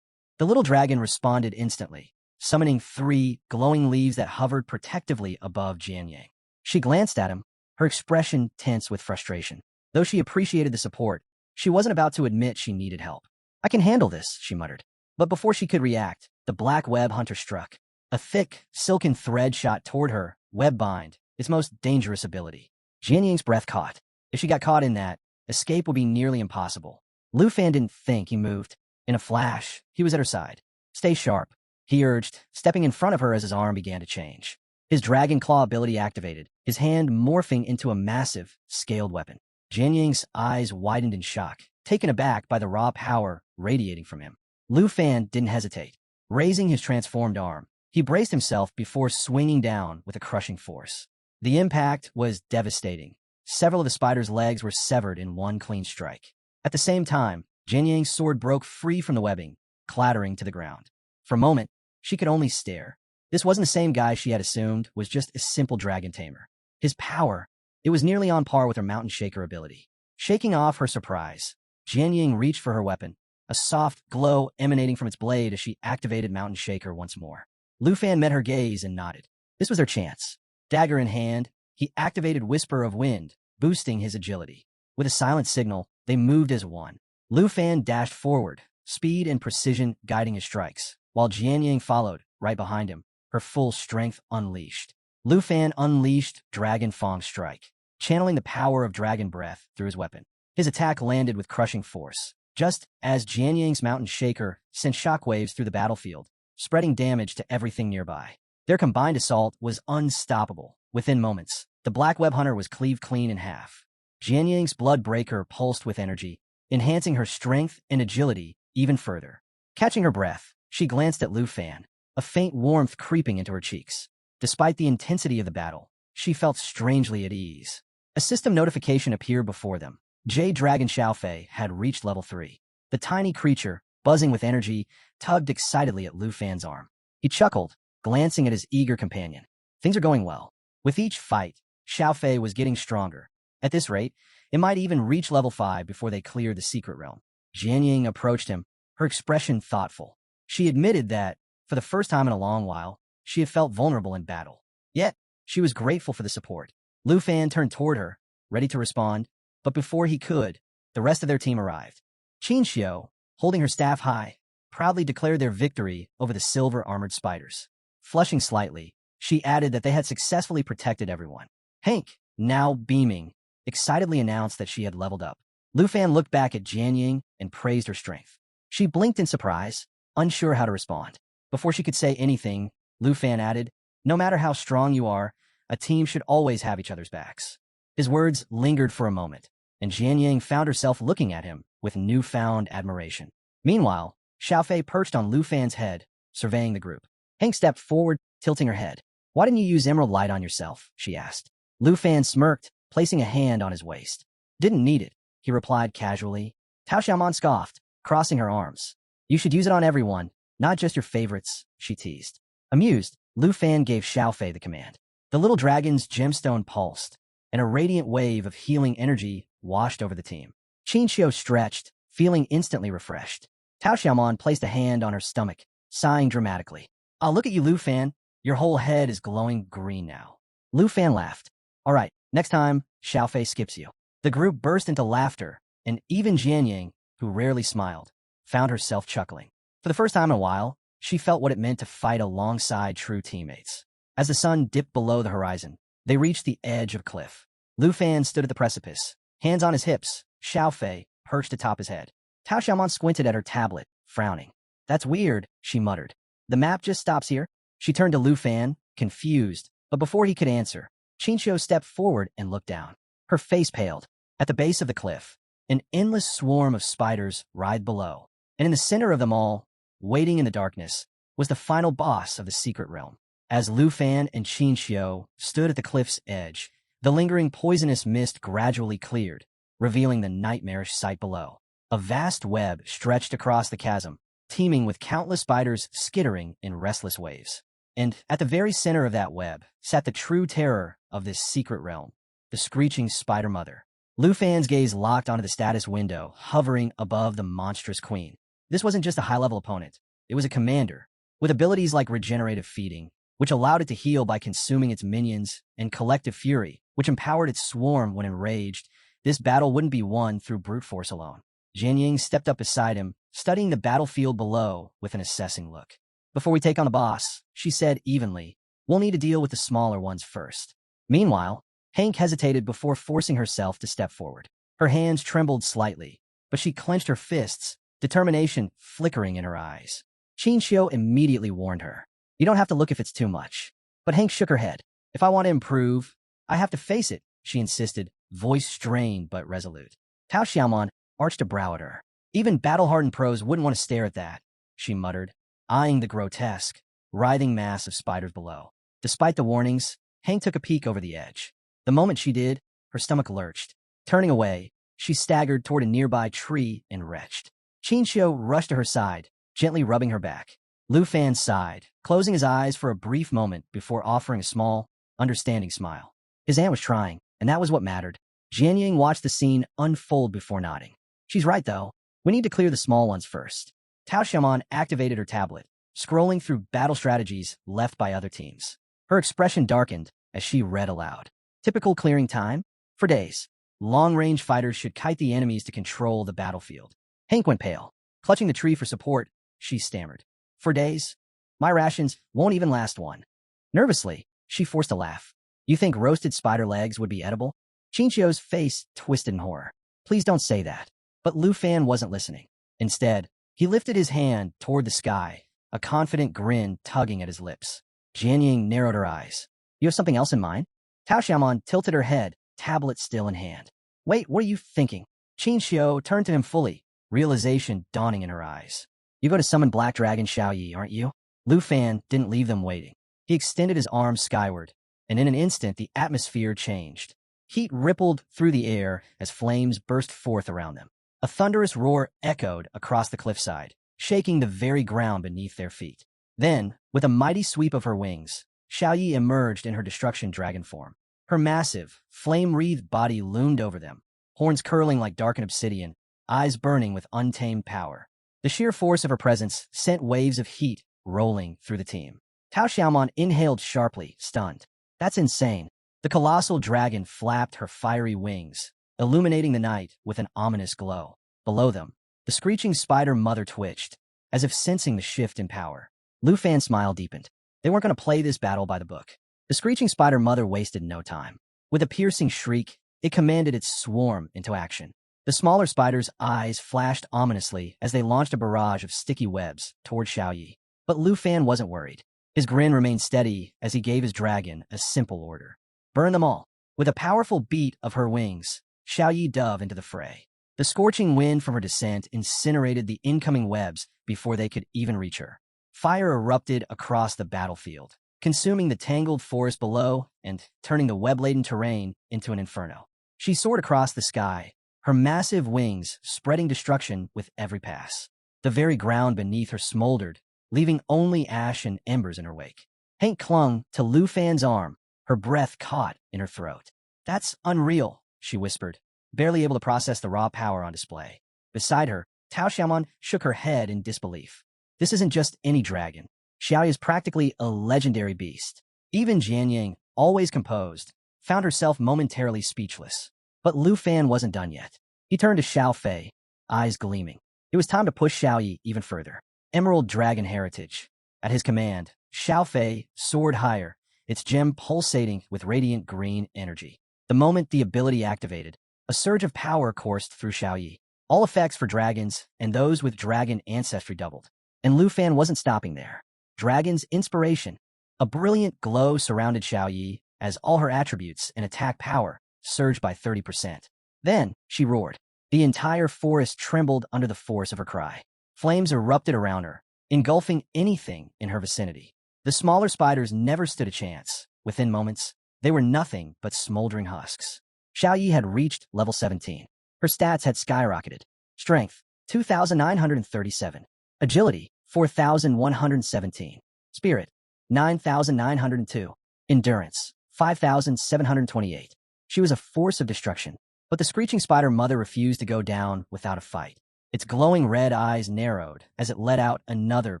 The little dragon responded instantly, summoning 3 glowing leaves that hovered protectively above Jianying. She glanced at him, her expression tense with frustration. Though she appreciated the support, she wasn't about to admit she needed help. "I can handle this," she muttered. But before she could react, the black web hunter struck. A thick, silken thread shot toward her, web bind, its most dangerous ability. Jianying's breath caught. If she got caught in that, escape would be nearly impossible. Lu Fan didn't think, he moved. In a flash, he was at her side. "Stay sharp," he urged, stepping in front of her as his arm began to change. His dragon claw ability activated, his hand morphing into a massive, scaled weapon. Jianying's eyes widened in shock, taken aback by the raw power radiating from him. Lu Fan didn't hesitate. Raising his transformed arm, he braced himself before swinging down with a crushing force. The impact was devastating, several of the spider's legs were severed in one clean strike. At the same time, Jianyang's sword broke free from the webbing, clattering to the ground. For a moment, she could only stare. This wasn't the same guy she had assumed was just a simple dragon tamer. His power, it was nearly on par with her mountain shaker ability. Shaking off her surprise, Jianyang reached for her weapon, a soft glow emanating from its blade as she activated Mountain Shaker once more. Lu Fan met her gaze and nodded. This was her chance. Dagger in hand, he activated Whisper of Wind, boosting his agility. With a silent signal, they moved as one. Lu Fan dashed forward, speed and precision guiding his strikes, while Jianyang followed, right behind him, her full strength unleashed. Lu Fan unleashed Dragon Fang Strike, channeling the power of Dragon Breath through his weapon. His attack landed with crushing force, just as Jianyang's Mountain Shaker sent shockwaves through the battlefield, spreading damage to everything nearby. Their combined assault was unstoppable. Within moments, the Black Web Hunter was cleaved clean in half. Jianyang's Blood Breaker pulsed with energy, enhancing her strength and agility even further. Catching her breath, she glanced at Lu Fan, a faint warmth creeping into her cheeks. Despite the intensity of the battle, she felt strangely at ease. A system notification appeared before them. Jade Dragon Xiaofei had reached level 3. The tiny creature, buzzing with energy, tugged excitedly at Lu Fan's arm. He chuckled, glancing at his eager companion. Things are going well. With each fight, Xiaofei was getting stronger. At this rate, it might even reach level 5 before they cleared the secret realm. Jianyang approached him, her expression thoughtful. She admitted that, for the first time in a long while, she had felt vulnerable in battle. Yet, she was grateful for the support. Lu Fan turned toward her, ready to respond, but before he could, the rest of their team arrived. Qin Xiu, holding her staff high, proudly declared their victory over the silver-armored spiders. Flushing slightly, she added that they had successfully protected everyone. Hank, now beaming, excitedly announced that she had leveled up. Lu Fan looked back at Jianyang and praised her strength. She blinked in surprise, unsure how to respond. Before she could say anything, Lu Fan added, "No matter how strong you are, a team should always have each other's backs." His words lingered for a moment, and Jianyang found herself looking at him with newfound admiration. Meanwhile, Xiaofei perched on Lu Fan's head, surveying the group. Hank stepped forward, tilting her head. "Why didn't you use emerald light on yourself?" she asked. Lu Fan smirked, placing a hand on his waist. "Didn't need it," he replied casually. Tao Xiaomon scoffed, crossing her arms. "You should use it on everyone, not just your favorites," she teased. Amused, Lu Fan gave Xiaofei the command. The little dragon's gemstone pulsed, and a radiant wave of healing energy washed over the team. Qin Xiu stretched, feeling instantly refreshed. Tao Xiaomon placed a hand on her stomach, sighing dramatically. "I'll look at you, Lu Fan. Your whole head is glowing green now." Lu Fan laughed. "All right, next time, Xiaofei skips you." The group burst into laughter, and even Jianyang, who rarely smiled, found herself chuckling. For the first time in a while, she felt what it meant to fight alongside true teammates. As the sun dipped below the horizon, they reached the edge of a cliff. Lu Fan stood at the precipice, hands on his hips, Xiaofei perched atop his head. Tao Xiaomon squinted at her tablet, frowning. "That's weird," she muttered. "The map just stops here?" She turned to Lu Fan, confused, but before he could answer, Qin Xiu stepped forward and looked down. Her face paled. At the base of the cliff, an endless swarm of spiders writhed below, and in the center of them all, waiting in the darkness, was the final boss of the secret realm. As Lu Fan and Qin Xiu stood at the cliff's edge, the lingering poisonous mist gradually cleared, revealing the nightmarish sight below. A vast web stretched across the chasm, teeming with countless spiders skittering in restless waves. And at the very center of that web sat the true terror of this secret realm, the screeching Spider Mother. Lu Fan's gaze locked onto the status window, hovering above the monstrous queen. This wasn't just a high-level opponent. It was a commander, with abilities like regenerative feeding, which allowed it to heal by consuming its minions, and collective fury, which empowered its swarm when enraged. This battle wouldn't be won through brute force alone. Jianyang stepped up beside him, studying the battlefield below with an assessing look. "Before we take on the boss," she said evenly, "we'll need to deal with the smaller ones first." Meanwhile, Hank hesitated before forcing herself to step forward. Her hands trembled slightly, but she clenched her fists, determination flickering in her eyes. Qin Xiu immediately warned her. "You don't have to look if it's too much." But Hank shook her head. "If I want to improve, I have to face it," she insisted, voice strained but resolute. Tao Xiaomon arched a brow at her. "Even battle-hardened pros wouldn't want to stare at that," she muttered, eyeing the grotesque, writhing mass of spiders below. Despite the warnings, Hank took a peek over the edge. The moment she did, her stomach lurched. Turning away, she staggered toward a nearby tree and retched. Chinchio rushed to her side, gently rubbing her back. Lu Fan sighed, closing his eyes for a brief moment before offering a small, understanding smile. His aunt was trying, and that was what mattered. Jianying watched the scene unfold before nodding. She's right, though. We need to clear the small ones first. Tao Xiaomon activated her tablet, scrolling through battle strategies left by other teams. Her expression darkened as she read aloud. Typical clearing time? For days. Long-range fighters should kite the enemies to control the battlefield. Hank went pale. Clutching the tree for support, she stammered. For days? My rations won't even last one. Nervously, she forced a laugh. You think roasted spider legs would be edible? Chinchio's face twisted in horror. Please don't say that. But Lu Fan wasn't listening. Instead, he lifted his hand toward the sky, a confident grin tugging at his lips. Jianying narrowed her eyes. You have something else in mind? Tao Xiaomon tilted her head, tablet still in hand. Wait, what are you thinking? Chinchio turned to him fully, realization dawning in her eyes. You go to summon Black Dragon Xiaoyi, aren't you? Lu Fan didn't leave them waiting. He extended his arms skyward, and in an instant the atmosphere changed. Heat rippled through the air as flames burst forth around them. A thunderous roar echoed across the cliffside, shaking the very ground beneath their feet. Then, with a mighty sweep of her wings, Xiaoyi emerged in her destruction dragon form. Her massive, flame-wreathed body loomed over them, horns curling like darkened obsidian, eyes burning with untamed power. The sheer force of her presence sent waves of heat rolling through the team. Tao Xiaomon inhaled sharply, stunned. That's insane. The colossal dragon flapped her fiery wings, illuminating the night with an ominous glow. Below them, the screeching spider mother twitched, as if sensing the shift in power. Lu Fan's smile deepened. They weren't going to play this battle by the book. The screeching spider mother wasted no time. With a piercing shriek, it commanded its swarm into action. The smaller spider's eyes flashed ominously as they launched a barrage of sticky webs toward Xiaoyi. But Lu Fan wasn't worried. His grin remained steady as he gave his dragon a simple order. Burn them all. With a powerful beat of her wings, Xiaoyi dove into the fray. The scorching wind from her descent incinerated the incoming webs before they could even reach her. Fire erupted across the battlefield, consuming the tangled forest below and turning the web-laden terrain into an inferno. She soared across the sky, her massive wings spreading destruction with every pass. The very ground beneath her smoldered, leaving only ash and embers in her wake. Hank clung to Lu Fan's arm, her breath caught in her throat. That's unreal, she whispered, barely able to process the raw power on display. Beside her, Tao Xiaomon shook her head in disbelief. This isn't just any dragon. Xiaoyi is practically a legendary beast. Even Jianying, always composed, found herself momentarily speechless. But Lu Fan wasn't done yet. He turned to Xiao Fei, eyes gleaming. It was time to push Xiaoyi even further. Emerald Dragon Heritage. At his command, Xiao Fei soared higher, its gem pulsating with radiant green energy. The moment the ability activated, a surge of power coursed through Xiaoyi. All effects for dragons and those with dragon ancestry doubled. And Lu Fan wasn't stopping there. Dragon's inspiration. A brilliant glow surrounded Xiaoyi as all her attributes and attack power surged by 30%. Then, she roared. The entire forest trembled under the force of her cry. Flames erupted around her, engulfing anything in her vicinity. The smaller spiders never stood a chance. Within moments, they were nothing but smoldering husks. Xiaoyi had reached level 17. Her stats had skyrocketed. Strength, 2,937. Agility, 4,117. Spirit, 9,902. Endurance, 5,728. She was a force of destruction. But the screeching spider mother refused to go down without a fight. Its glowing red eyes narrowed as it let out another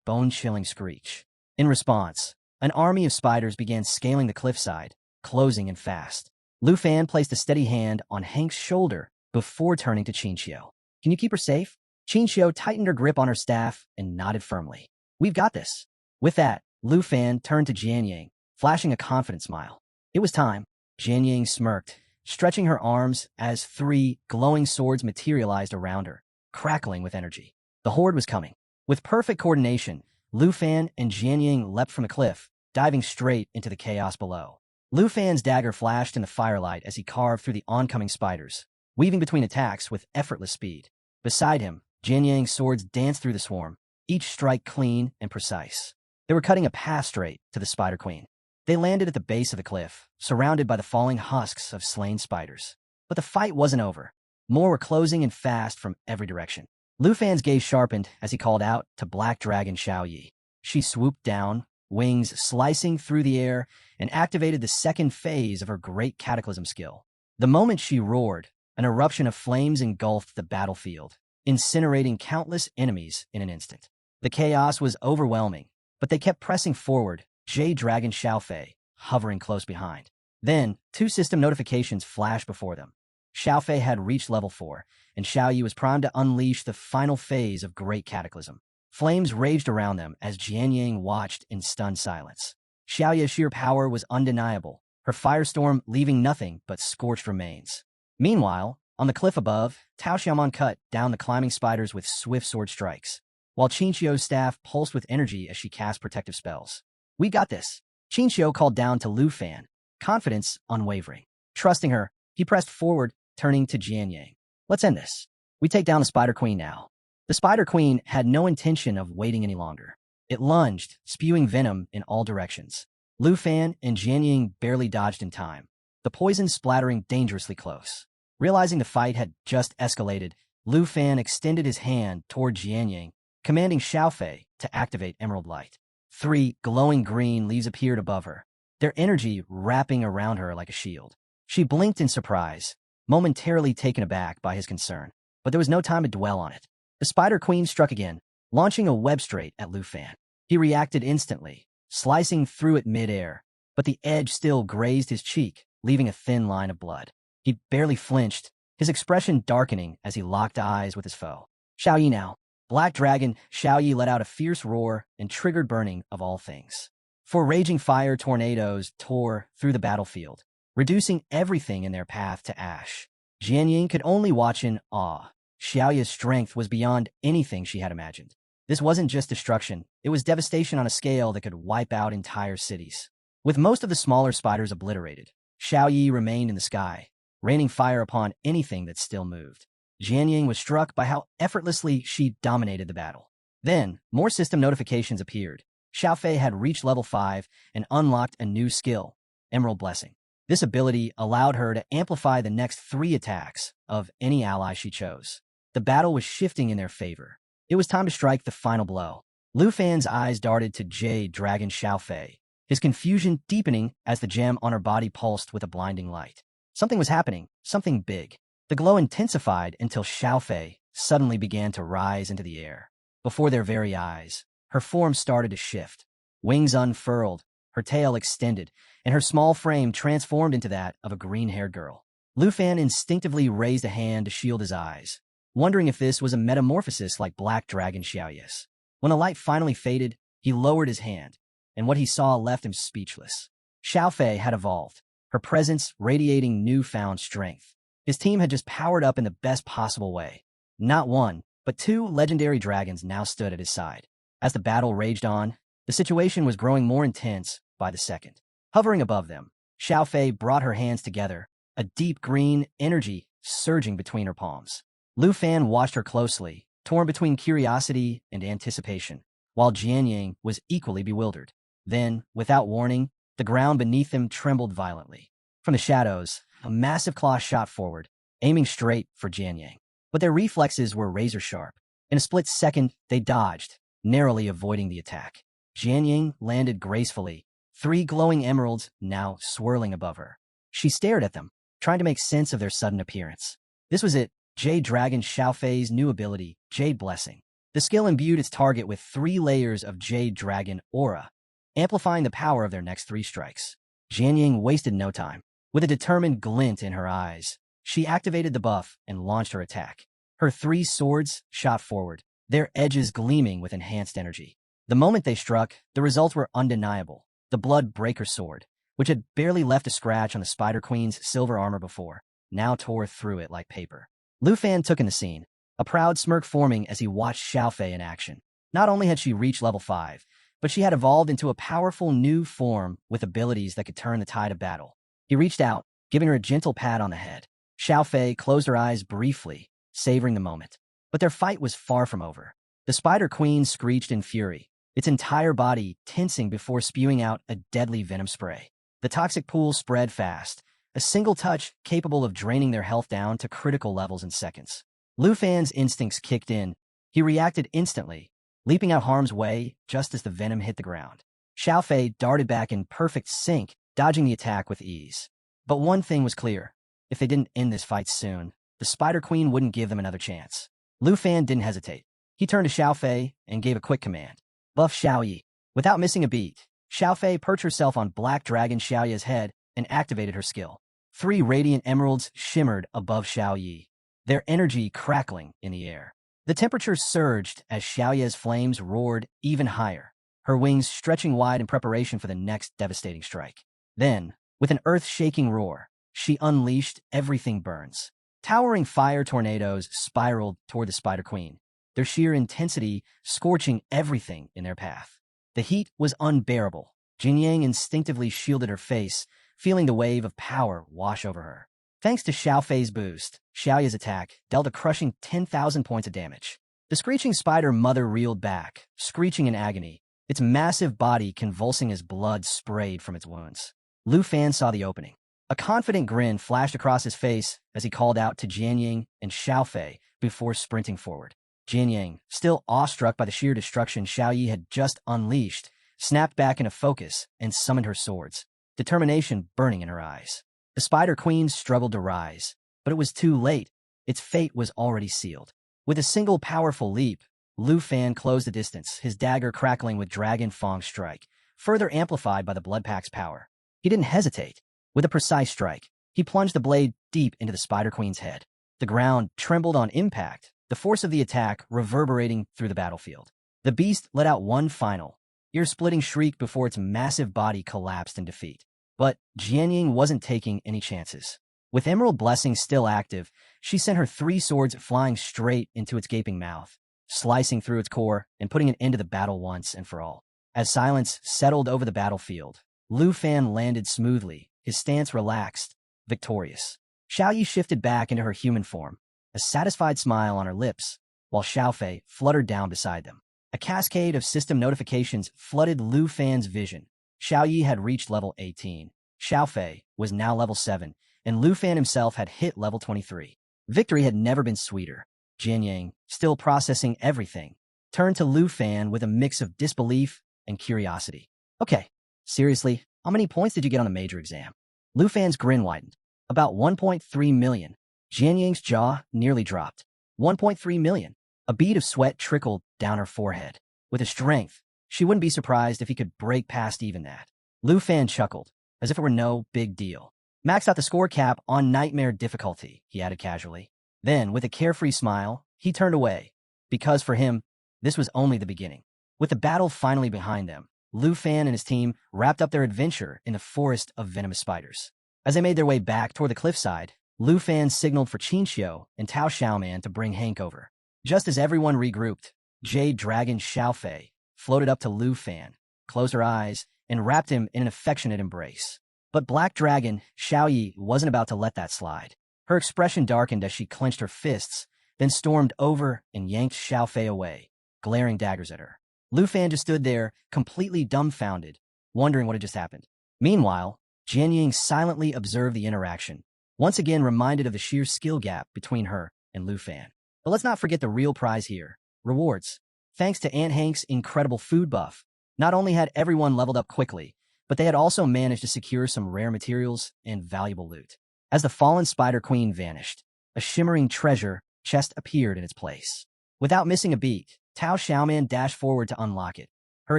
bone-chilling screech. In response, an army of spiders began scaling the cliffside, closing in fast. Lu Fan placed a steady hand on Hank's shoulder before turning to Chinchio. Can you keep her safe? Chinchio tightened her grip on her staff and nodded firmly. We've got this. With that, Lu Fan turned to Jianying, flashing a confident smile. It was time. Jianying smirked, stretching her arms as 3 glowing swords materialized around her, crackling with energy. The horde was coming. With perfect coordination, Lu Fan and Jianying leapt from the cliff, diving straight into the chaos below. Lu Fan's dagger flashed in the firelight as he carved through the oncoming spiders, weaving between attacks with effortless speed. Beside him, Jianying's swords danced through the swarm, each strike clean and precise. They were cutting a path straight to the Spider Queen. They landed at the base of the cliff, surrounded by the falling husks of slain spiders. But the fight wasn't over. More were closing in fast from every direction. Lu Fan's gaze sharpened as he called out to Black Dragon Xiao Yi. She swooped down, wings slicing through the air, and activated the second phase of her great cataclysm skill. The moment she roared, an eruption of flames engulfed the battlefield, incinerating countless enemies in an instant. The chaos was overwhelming, but they kept pressing forward, Jade Dragon Xiaofei hovering close behind. Then, two system notifications flashed before them. Xiaofei had reached level 4, and Xiao Yi was primed to unleash the final phase of Great Cataclysm. Flames raged around them as Jianying watched in stunned silence. Xiao Yi's sheer power was undeniable, her firestorm leaving nothing but scorched remains. Meanwhile, on the cliff above, Tao Xiaomon cut down the climbing spiders with swift sword strikes, while Qinxiu's staff pulsed with energy as she cast protective spells. "We got this," Qinxiu called down to Lu Fan, confidence unwavering. Trusting her, he pressed forward, turning to Jianying. "Let's end this. We take down the Spider Queen now." The Spider Queen had no intention of waiting any longer. It lunged, spewing venom in all directions. Lu Fan and Jianying barely dodged in time, the poison splattering dangerously close. Realizing the fight had just escalated, Lu Fan extended his hand toward Jianying, commanding Xiaofei to activate Emerald Light. 3 glowing green leaves appeared above her, their energy wrapping around her like a shield. She blinked in surprise, momentarily taken aback by his concern, but there was no time to dwell on it. The Spider Queen struck again, launching a web straight at Lu Fan. He reacted instantly, slicing through it mid-air, but the edge still grazed his cheek, leaving a thin line of blood. He barely flinched, his expression darkening as he locked eyes with his foe. "Xiao Yi now." Black Dragon Xiao Yi let out a fierce roar and triggered burning of all things. 4 raging fire tornadoes tore through the battlefield, reducing everything in their path to ash. Jianying could only watch in awe. Xiao Yi's strength was beyond anything she had imagined. This wasn't just destruction, it was devastation on a scale that could wipe out entire cities. With most of the smaller spiders obliterated, Xiao Yi remained in the sky, raining fire upon anything that still moved. Jianying was struck by how effortlessly she dominated the battle. Then, more system notifications appeared. Xiaofei had reached level 5 and unlocked a new skill, Emerald Blessing. This ability allowed her to amplify the next 3 attacks of any ally she chose. The battle was shifting in their favor. It was time to strike the final blow. Lu Fan's eyes darted to Jade Dragon Xiaofei, his confusion deepening as the gem on her body pulsed with a blinding light. Something was happening, something big. The glow intensified until Xiaofei suddenly began to rise into the air. Before their very eyes, her form started to shift. Wings unfurled, her tail extended, and her small frame transformed into that of a green-haired girl. Lu Fan instinctively raised a hand to shield his eyes, wondering if this was a metamorphosis like Black Dragon Xiaoyi's. When the light finally faded, he lowered his hand, and what he saw left him speechless. Xiaofei had evolved, her presence radiating newfound strength. His team had just powered up in the best possible way. Not 1, but 2 legendary dragons now stood at his side. As the battle raged on, the situation was growing more intense by the second. Hovering above them, Xiaofei brought her hands together, a deep green energy surging between her palms. Lu Fan watched her closely, torn between curiosity and anticipation, while Jianying was equally bewildered. Then, without warning, the ground beneath them trembled violently. From the shadows, a massive claw shot forward, aiming straight for Jianying. But their reflexes were razor-sharp. In a split second, they dodged, narrowly avoiding the attack. Jianying landed gracefully, 3 glowing emeralds now swirling above her. She stared at them, trying to make sense of their sudden appearance. This was it. Jade Dragon Xiaofei's new ability, Jade Blessing. The skill imbued its target with 3 layers of Jade Dragon aura, amplifying the power of their next 3 strikes. Jianying wasted no time. With a determined glint in her eyes, she activated the buff and launched her attack. Her 3 swords shot forward, their edges gleaming with enhanced energy. The moment they struck, the results were undeniable. The Blood Breaker sword, which had barely left a scratch on the Spider Queen's silver armor before, now tore through it like paper. Lu Fan took in the scene, a proud smirk forming as he watched Xiaofei in action. Not only had she reached level 5, but she had evolved into a powerful new form with abilities that could turn the tide of battle. He reached out, giving her a gentle pat on the head. Xiaofei closed her eyes briefly, savoring the moment. But their fight was far from over. The Spider Queen screeched in fury, its entire body tensing before spewing out a deadly venom spray. The toxic pool spread fast, a single touch capable of draining their health down to critical levels in seconds. Lu Fan's instincts kicked in. He reacted instantly, leaping out harm's way just as the venom hit the ground. Xiao Fei darted back in perfect sync, dodging the attack with ease. But one thing was clear. If they didn't end this fight soon, the Spider Queen wouldn't give them another chance. Lu Fan didn't hesitate. He turned to Xiao Fei and gave a quick command. Buff Xiao Yi. Without missing a beat, Xiao Fei perched herself on Black Dragon Xiao Yi's head and activated her skill. 3 radiant emeralds shimmered above Xiao Yi, their energy crackling in the air. The temperature surged as Xiao Yi's flames roared even higher, her wings stretching wide in preparation for the next devastating strike. Then, with an earth-shaking roar, she unleashed Everything Burns. Towering fire tornadoes spiraled toward the Spider Queen, their sheer intensity scorching everything in their path. The heat was unbearable. Jinyang instinctively shielded her face, feeling the wave of power wash over her. Thanks to Xiao Fei's boost, Xiao Yi's attack dealt a crushing 10,000 points of damage. The screeching spider mother reeled back, screeching in agony, its massive body convulsing as blood sprayed from its wounds. Lu Fan saw the opening. A confident grin flashed across his face as he called out to Jianying and Xiao Fei before sprinting forward. Jianying, still awestruck by the sheer destruction Xiao Yi had just unleashed, snapped back into focus and summoned her swords, determination burning in her eyes. The Spider Queen struggled to rise, but it was too late. Its fate was already sealed. With a single powerful leap, Lu Fan closed the distance, his dagger crackling with Dragon Fang's strike, further amplified by the Blood Pack's power. He didn't hesitate. With a precise strike, he plunged the blade deep into the Spider Queen's head. The ground trembled on impact, the force of the attack reverberating through the battlefield. The beast let out one final, ear-splitting shriek before its massive body collapsed in defeat. But Jianying wasn't taking any chances. With Emerald Blessing still active, she sent her 3 swords flying straight into its gaping mouth, slicing through its core and putting an end to the battle once and for all. As silence settled over the battlefield, Lu Fan landed smoothly, his stance relaxed, victorious. Xiao Yi shifted back into her human form, a satisfied smile on her lips, while Xiao Fei fluttered down beside them. A cascade of system notifications flooded Lu Fan's vision. Xiao Yi had reached level 18. Xiao Fei was now level 7, and Lu Fan himself had hit level 23. Victory had never been sweeter. Jianying, still processing everything, turned to Lu Fan with a mix of disbelief and curiosity. Okay, seriously, how many points did you get on the major exam? Lu Fan's grin widened. About 1.3 million. Jianying's jaw nearly dropped. 1.3 million. A bead of sweat trickled down her forehead. With a strength, she wouldn't be surprised if he could break past even that. Lu Fan chuckled, as if it were no big deal. Maxed out the score cap on nightmare difficulty, he added casually. Then, with a carefree smile, he turned away, because for him, this was only the beginning. With the battle finally behind them, Lu Fan and his team wrapped up their adventure in the forest of venomous spiders. As they made their way back toward the cliffside, Lu Fan signaled for Qinxiu and Tao Xiaoman to bring Hank over. Just as everyone regrouped, Jade Dragon Xiao Fei floated up to Lu Fan, closed her eyes, and wrapped him in an affectionate embrace. But Black Dragon Xiao Yi wasn't about to let that slide. Her expression darkened as she clenched her fists, then stormed over and yanked Xiao Fei away, glaring daggers at her. Lu Fan just stood there, completely dumbfounded, wondering what had just happened. Meanwhile, Jianying silently observed the interaction, once again reminded of the sheer skill gap between her and Lu Fan. But let's not forget the real prize here, rewards. Thanks to Aunt Hank's incredible food buff, not only had everyone leveled up quickly, but they had also managed to secure some rare materials and valuable loot. As the fallen Spider Queen vanished, a shimmering treasure chest appeared in its place. Without missing a beat, Tao Xiaoman dashed forward to unlock it, her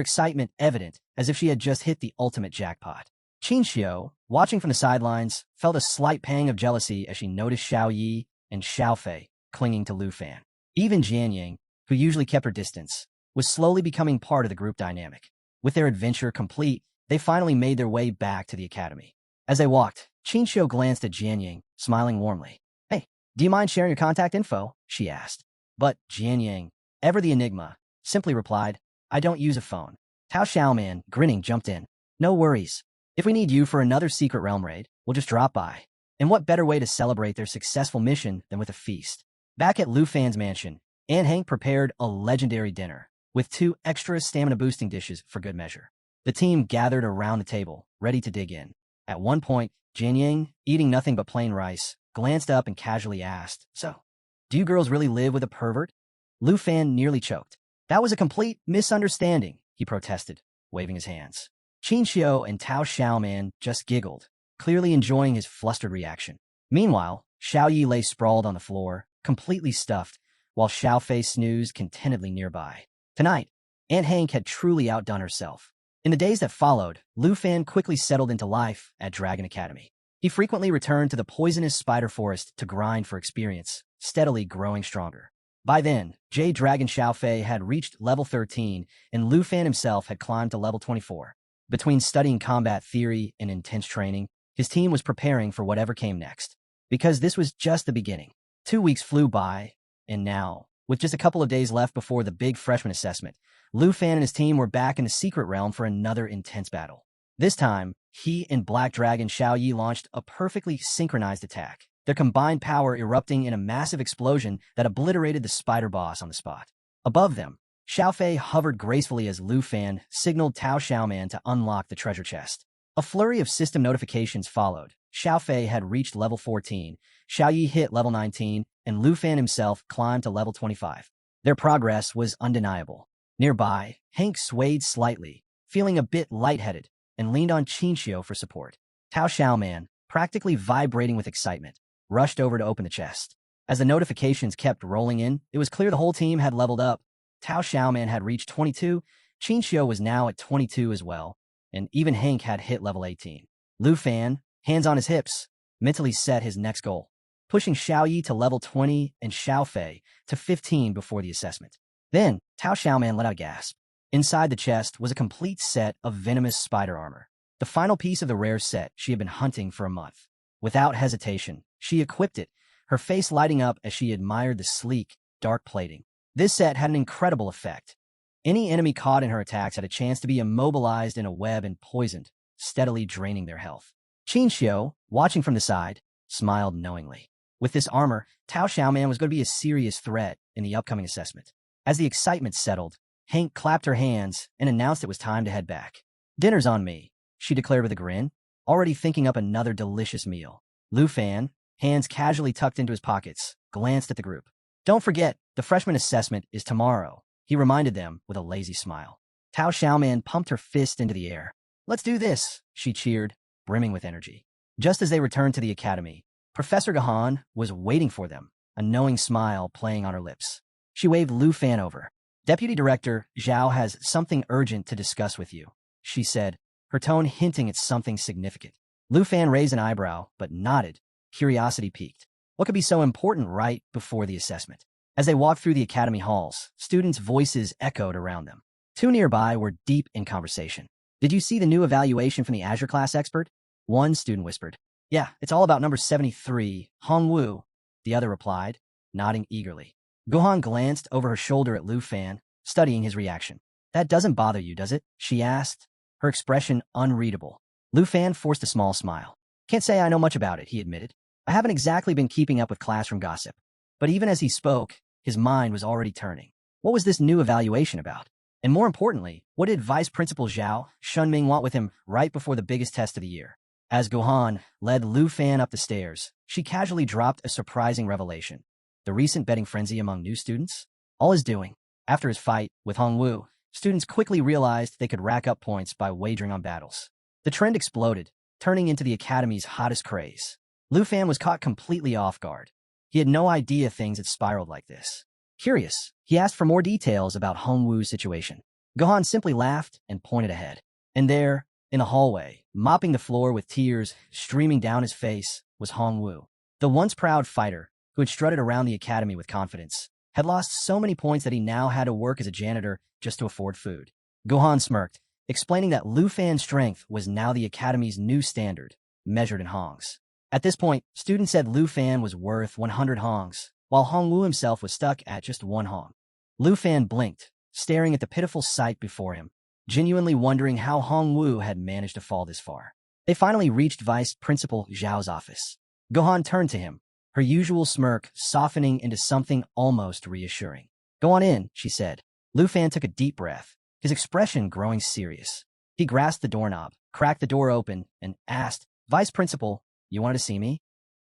excitement evident as if she had just hit the ultimate jackpot. Qinxiu, watching from the sidelines, felt a slight pang of jealousy as she noticed Xiao Yi and Xiao Fei clinging to Lu Fan. Even Jianying, who usually kept her distance, was slowly becoming part of the group dynamic. With their adventure complete, they finally made their way back to the academy. As they walked, Qinxiu glanced at Jianying, smiling warmly. Hey, do you mind sharing your contact info? She asked. But Jianying, ever the enigma, simply replied, I don't use a phone. Tao Xiaoman, grinning, jumped in. No worries. If we need you for another secret realm raid, we'll just drop by. And what better way to celebrate their successful mission than with a feast? Back at Lu Fan's mansion, Aunt Hank prepared a legendary dinner. with 2 extra stamina-boosting dishes for good measure. The team gathered around the table, ready to dig in. At one point, Jianying, eating nothing but plain rice, glanced up and casually asked, "So, do you girls really live with a pervert?" Lu Fan nearly choked. "That was a complete misunderstanding," he protested, waving his hands. Qin Xiao and Tao Xiaoman just giggled, clearly enjoying his flustered reaction. Meanwhile, Xiao Yi lay sprawled on the floor, completely stuffed, while Xiao Fei snoozed contentedly nearby. Tonight, Aunt Hank had truly outdone herself. In the days that followed, Lu Fan quickly settled into life at Dragon Academy. He frequently returned to the poisonous spider forest to grind for experience, steadily growing stronger. By then, Jade Dragon Xiao Fei had reached level 13, and Lu Fan himself had climbed to level 24. Between studying combat theory and intense training, his team was preparing for whatever came next. Because this was just the beginning. 2 weeks flew by, and now, with just a couple of days left before the big freshman assessment, Lu Fan and his team were back in the secret realm for another intense battle. This time, he and Black Dragon Xiao Yi launched a perfectly synchronized attack, their combined power erupting in a massive explosion that obliterated the spider boss on the spot. Above them, Xiao Fei hovered gracefully as Lu Fan signaled Tao Xiaoman to unlock the treasure chest. A flurry of system notifications followed. Xiao Fei had reached level 14, Xiao Yi hit level 19, and Lu Fan himself climbed to level 25. Their progress was undeniable. Nearby, Hank swayed slightly, feeling a bit lightheaded, and leaned on Qin Xiao for support. Tao Xiaoman, practically vibrating with excitement, rushed over to open the chest. As the notifications kept rolling in, it was clear the whole team had leveled up. Tao Xiaoman had reached 22, Qin Xiao was now at 22 as well, and even Hank had hit level 18. Lu Fan, hands on his hips, mentally set his next goal, pushing Xiao Yi to level 20 and Xiao Fei to 15 before the assessment. Then, Tao Xiaoman let out a gasp. Inside the chest was a complete set of venomous spider armor, the final piece of the rare set she had been hunting for a month. Without hesitation, she equipped it, her face lighting up as she admired the sleek, dark plating. This set had an incredible effect. Any enemy caught in her attacks had a chance to be immobilized in a web and poisoned, steadily draining their health. Qin Xiao, watching from the side, smiled knowingly. With this armor, Tao Xiaoman was going to be a serious threat in the upcoming assessment. As the excitement settled, Hank clapped her hands and announced it was time to head back. "Dinner's on me," she declared with a grin, already thinking up another delicious meal. Lu Fan, hands casually tucked into his pockets, glanced at the group. "Don't forget, the freshman assessment is tomorrow," he reminded them with a lazy smile. Tao Xiaoman pumped her fist into the air. "Let's do this," she cheered, brimming with energy. Just as they returned to the academy, Professor Gahan was waiting for them, a knowing smile playing on her lips. She waved Lu Fan over. "Deputy Director Zhao has something urgent to discuss with you," she said, her tone hinting at something significant. Lu Fan raised an eyebrow, but nodded, curiosity piqued. What could be so important right before the assessment? As they walked through the academy halls, students' voices echoed around them. 2 nearby were deep in conversation. "Did you see the new evaluation from the Azure class expert?" One student whispered. "Yeah, it's all about number 73, Hong Wu," the other replied, nodding eagerly. Gohan glanced over her shoulder at Lu Fan, studying his reaction. "That doesn't bother you, does it?" she asked, her expression unreadable. Lu Fan forced a small smile. "Can't say I know much about it," he admitted. "I haven't exactly been keeping up with classroom gossip." But even as he spoke, his mind was already turning. What was this new evaluation about? And more importantly, what did Vice Principal Zhao Shunming want with him right before the biggest test of the year? As Gohan led Lu Fan up the stairs, she casually dropped a surprising revelation. The recent betting frenzy among new students? All his doing. After his fight with Hong Wu, students quickly realized they could rack up points by wagering on battles. The trend exploded, turning into the academy's hottest craze. Lu Fan was caught completely off guard. He had no idea things had spiraled like this. Curious, he asked for more details about Hong Wu's situation. Gohan simply laughed and pointed ahead. And there, in the hallway, mopping the floor with tears streaming down his face, was Hong Wu. The once proud fighter, who had strutted around the academy with confidence, had lost so many points that he now had to work as a janitor just to afford food. Gohan smirked, explaining that Lu Fan's strength was now the academy's new standard, measured in hongs. At this point, students said Lu Fan was worth 100 hongs, while Hong Wu himself was stuck at just 1 hong. Lu Fan blinked, staring at the pitiful sight before him, genuinely wondering how Hong Wu had managed to fall this far. They finally reached Vice Principal Zhao's office. Gohan turned to him, her usual smirk softening into something almost reassuring. "Go on in," she said, Lu Fan took a deep breath, his expression growing serious. He grasped the doorknob, cracked the door open, and asked, "Vice Principal, you wanted to see me?"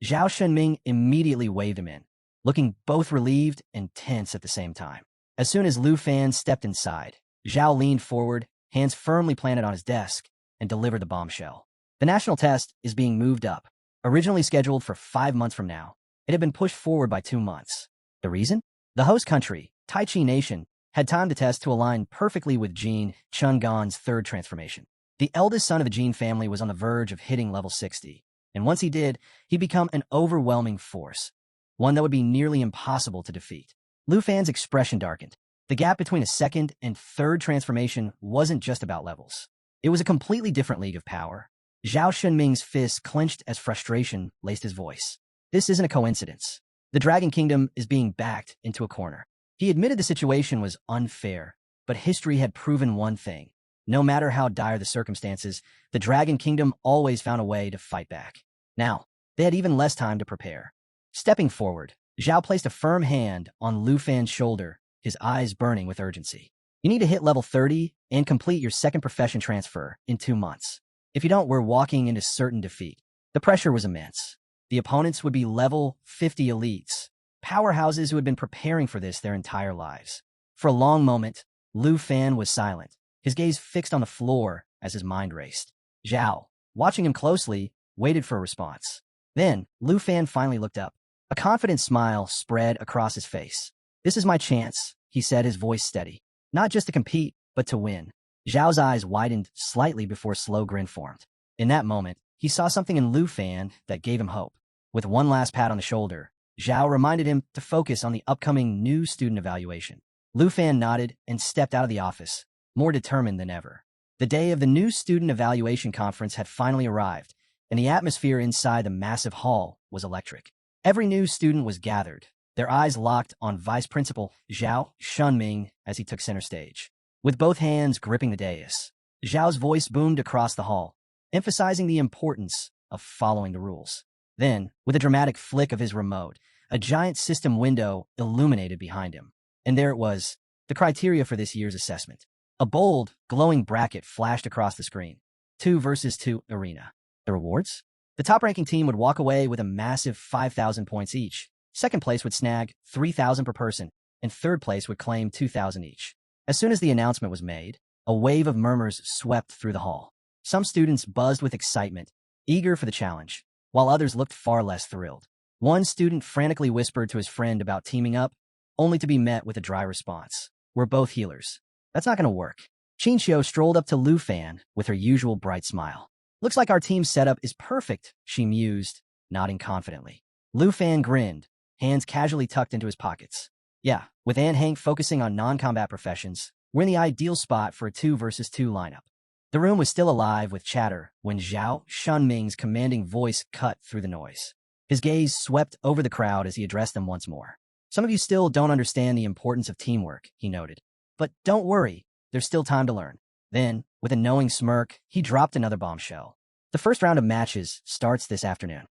Zhao Shunming immediately waved him in, looking both relieved and tense at the same time. As soon as Lu Fan stepped inside, Zhao leaned forward, hands firmly planted on his desk, and delivered the bombshell. The national test is being moved up. Originally scheduled for 5 months from now, it had been pushed forward by 2 months. The reason? The host country, Taichi Nation, had timed the test to align perfectly with Jin Chungan's third transformation. The eldest son of the Jin family was on the verge of hitting level 60, and once he did, he'd become an overwhelming force, one that would be nearly impossible to defeat. Lu Fan's expression darkened. The gap between a second and third transformation wasn't just about levels. It was a completely different league of power. Zhao Shunming's fist clenched as frustration laced his voice. This isn't a coincidence. The Dragon Kingdom is being backed into a corner. He admitted the situation was unfair, but history had proven one thing. No matter how dire the circumstances, the Dragon Kingdom always found a way to fight back. Now, they had even less time to prepare. Stepping forward, Zhao placed a firm hand on Lu Fan's shoulder, his eyes burning with urgency. You need to hit level 30 and complete your second profession transfer in 2 months. If you don't, we're walking into certain defeat. The pressure was immense. The opponents would be level 50 elites, powerhouses who had been preparing for this their entire lives. For a long moment, Lu Fan was silent, his gaze fixed on the floor as his mind raced. Zhao, watching him closely, waited for a response. Then, Lu Fan finally looked up. A confident smile spread across his face. "This is my chance," he said, his voice steady. "Not just to compete, but to win." Zhao's eyes widened slightly before a slow grin formed. In that moment, he saw something in Lu Fan that gave him hope. With one last pat on the shoulder, Zhao reminded him to focus on the upcoming new student evaluation. Lu Fan nodded and stepped out of the office, more determined than ever. The day of the new student evaluation conference had finally arrived, and the atmosphere inside the massive hall was electric. Every new student was gathered, their eyes locked on Vice Principal Zhao Shunming as he took center stage. With both hands gripping the dais, Zhao's voice boomed across the hall, emphasizing the importance of following the rules. Then, with a dramatic flick of his remote, a giant system window illuminated behind him. And there it was, the criteria for this year's assessment. A bold, glowing bracket flashed across the screen. 2 versus 2 arena. The rewards? The top-ranking team would walk away with a massive 5,000 points each. Second place would snag 3,000 per person, and third place would claim 2,000 each. As soon as the announcement was made, a wave of murmurs swept through the hall. Some students buzzed with excitement, eager for the challenge, while others looked far less thrilled. One student frantically whispered to his friend about teaming up, only to be met with a dry response. "We're both healers. That's not going to work." Qinxiu strolled up to Lu Fan with her usual bright smile. "Looks like our team setup is perfect," she mused, nodding confidently. Lu Fan grinned, hands casually tucked into his pockets. "Yeah, with Aunt Hank focusing on non-combat professions, we're in the ideal spot for a 2 versus 2 lineup." The room was still alive with chatter when Zhao Shunming's commanding voice cut through the noise. His gaze swept over the crowd as he addressed them once more. "Some of you still don't understand the importance of teamwork," he noted. "But don't worry, there's still time to learn." Then, with a knowing smirk, he dropped another bombshell. "The first round of matches starts this afternoon."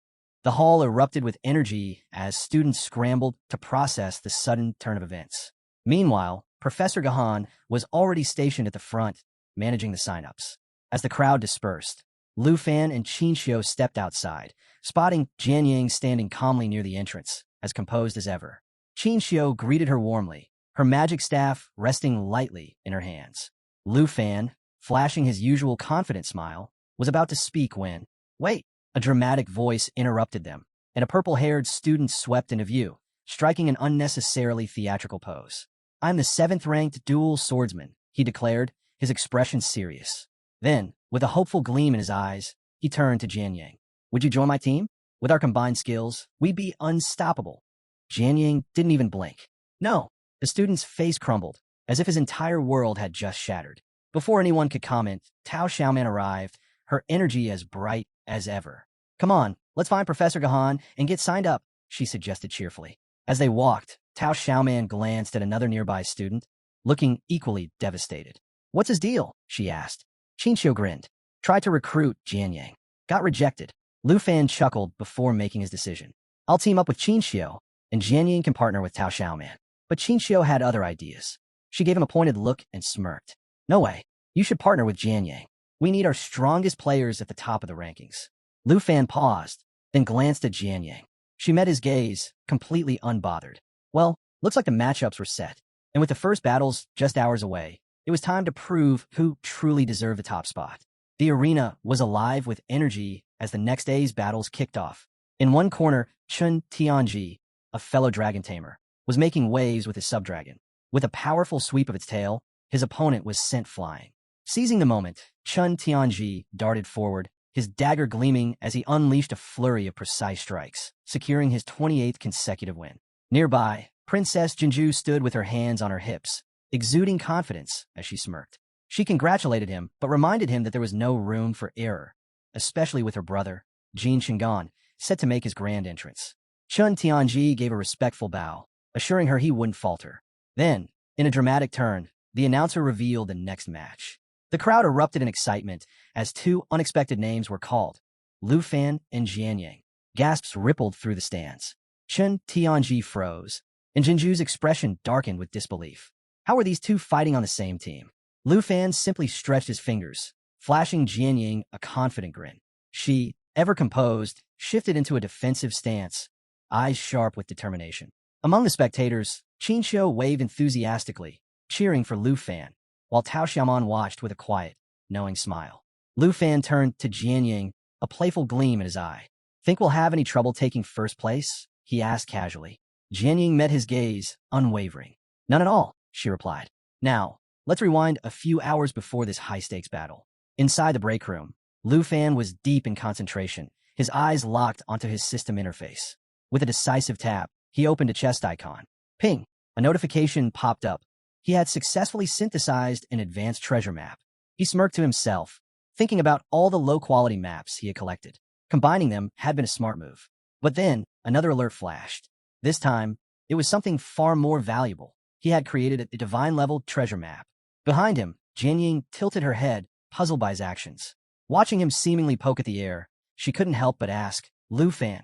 The hall erupted with energy as students scrambled to process the sudden turn of events. Meanwhile, Professor Gahan was already stationed at the front, managing the sign-ups. As the crowd dispersed, Lu Fan and Qinxiu stepped outside, spotting Jian Yang standing calmly near the entrance, as composed as ever. Qinxiu greeted her warmly, her magic staff resting lightly in her hands. Lu Fan, flashing his usual confident smile, was about to speak when, "Wait!" a dramatic voice interrupted them, and a purple-haired student swept into view, striking an unnecessarily theatrical pose. "I'm the 7th-ranked dual swordsman," he declared, his expression serious. Then, with a hopeful gleam in his eyes, he turned to Jian Yang. "Would you join my team? With our combined skills, we'd be unstoppable." Jian Yang didn't even blink. "No." The student's face crumbled, as if his entire world had just shattered. Before anyone could comment, Tao Xiaoman arrived, her energy as bright as ever. "Come on, let's find Professor Gahan and get signed up," she suggested cheerfully. As they walked, Tao Xiaoman glanced at another nearby student, looking equally devastated. "What's his deal?" she asked. Qinxiu grinned. "Tried to recruit Jian Yang. Got rejected." Lu Fan chuckled before making his decision. "I'll team up with Qinxiu, and Jian Yang can partner with Tao Xiaoman." But Qinxiu had other ideas. She gave him a pointed look and smirked. No way. You should partner with Jian Yang. We need our strongest players at the top of the rankings. Lu Fan paused, then glanced at Jian Yang. She met his gaze, completely unbothered. Well, looks like the matchups were set. And with the first battles just hours away, it was time to prove who truly deserved the top spot. The arena was alive with energy as the next day's battles kicked off. In one corner, Chun Tianji, a fellow dragon tamer, was making waves with his subdragon. With a powerful sweep of its tail, his opponent was sent flying. Seizing the moment, Chun Tianji darted forward, his dagger gleaming as he unleashed a flurry of precise strikes, securing his 28th consecutive win. Nearby, Princess Jinju stood with her hands on her hips, exuding confidence as she smirked. She congratulated him, but reminded him that there was no room for error, especially with her brother, Jin Shingan, set to make his grand entrance. Chun Tianji gave a respectful bow, assuring her he wouldn't falter. Then, in a dramatic turn, the announcer revealed the next match. The crowd erupted in excitement as two unexpected names were called, Lu Fan and Jian Yang. Gasps rippled through the stands. Chun Tianji froze, and Jinju's expression darkened with disbelief. How were these two fighting on the same team? Lu Fan simply stretched his fingers, flashing Jian Yang a confident grin. She, ever composed, shifted into a defensive stance, eyes sharp with determination. Among the spectators, Qin Xiu waved enthusiastically, cheering for Lu Fan, while Tao Xiaoman watched with a quiet, knowing smile. Lu Fan turned to Jian Yang, a playful gleam in his eye. Think we'll have any trouble taking first place? He asked casually. Jian Yang met his gaze, unwavering. None at all, she replied. Now, let's rewind a few hours before this high-stakes battle. Inside the break room, Lu Fan was deep in concentration, his eyes locked onto his system interface. With a decisive tap, he opened a chest icon. Ping! A notification popped up. He had successfully synthesized an advanced treasure map. He smirked to himself, thinking about all the low-quality maps he had collected. Combining them had been a smart move. But then, another alert flashed. This time, it was something far more valuable. He had created a divine-level treasure map. Behind him, Jian Yang tilted her head, puzzled by his actions. Watching him seemingly poke at the air, she couldn't help but ask, Lu Fan,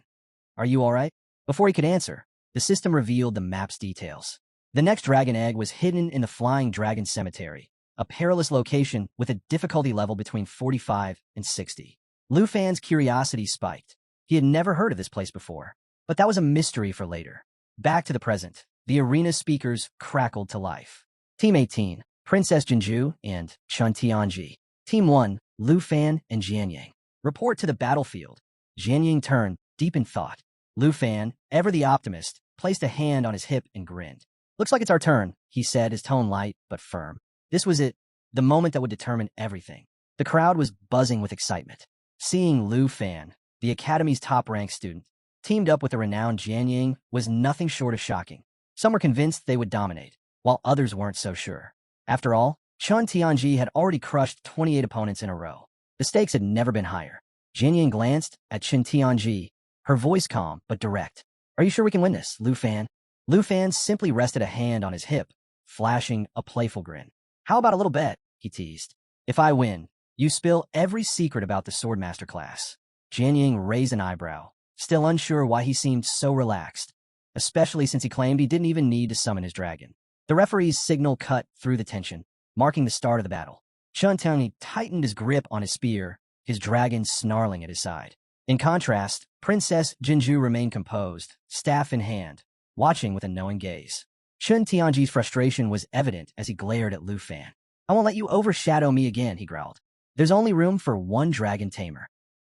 are you all right? Before he could answer, the system revealed the map's details. The next dragon egg was hidden in the Flying Dragon Cemetery, a perilous location with a difficulty level between 45 and 60. Lu Fan's curiosity spiked. He had never heard of this place before, but that was a mystery for later. Back to the present, the arena speakers crackled to life. Team 18, Princess Jinju and Chun Tianji. Team 1, Lu Fan and Jian Yang. Report to the battlefield. Jian Yang turned, deep in thought. Lu Fan, ever the optimist, placed a hand on his hip and grinned. Looks like it's our turn, he said, his tone light but firm. This was it, the moment that would determine everything. The crowd was buzzing with excitement. Seeing Lu Fan, the Academy's top-ranked student, teamed up with the renowned Jian Yang was nothing short of shocking. Some were convinced they would dominate, while others weren't so sure. After all, Chun Tianji had already crushed 28 opponents in a row. The stakes had never been higher. Jian Yang glanced at Chun Tianji, her voice calm but direct. Are you sure we can win this, Lu Fan? Lu Fan simply rested a hand on his hip, flashing a playful grin. How about a little bet, he teased. If I win, you spill every secret about the Swordmaster class. Jian Yang raised an eyebrow, still unsure why he seemed so relaxed, especially since he claimed he didn't even need to summon his dragon. The referee's signal cut through the tension, marking the start of the battle. Chun Tianji tightened his grip on his spear, his dragon snarling at his side. In contrast, Princess Jinju remained composed, staff in hand, watching with a knowing gaze. Chun Tianji's frustration was evident as he glared at Lu Fan. I won't let you overshadow me again, he growled. There's only room for one dragon tamer.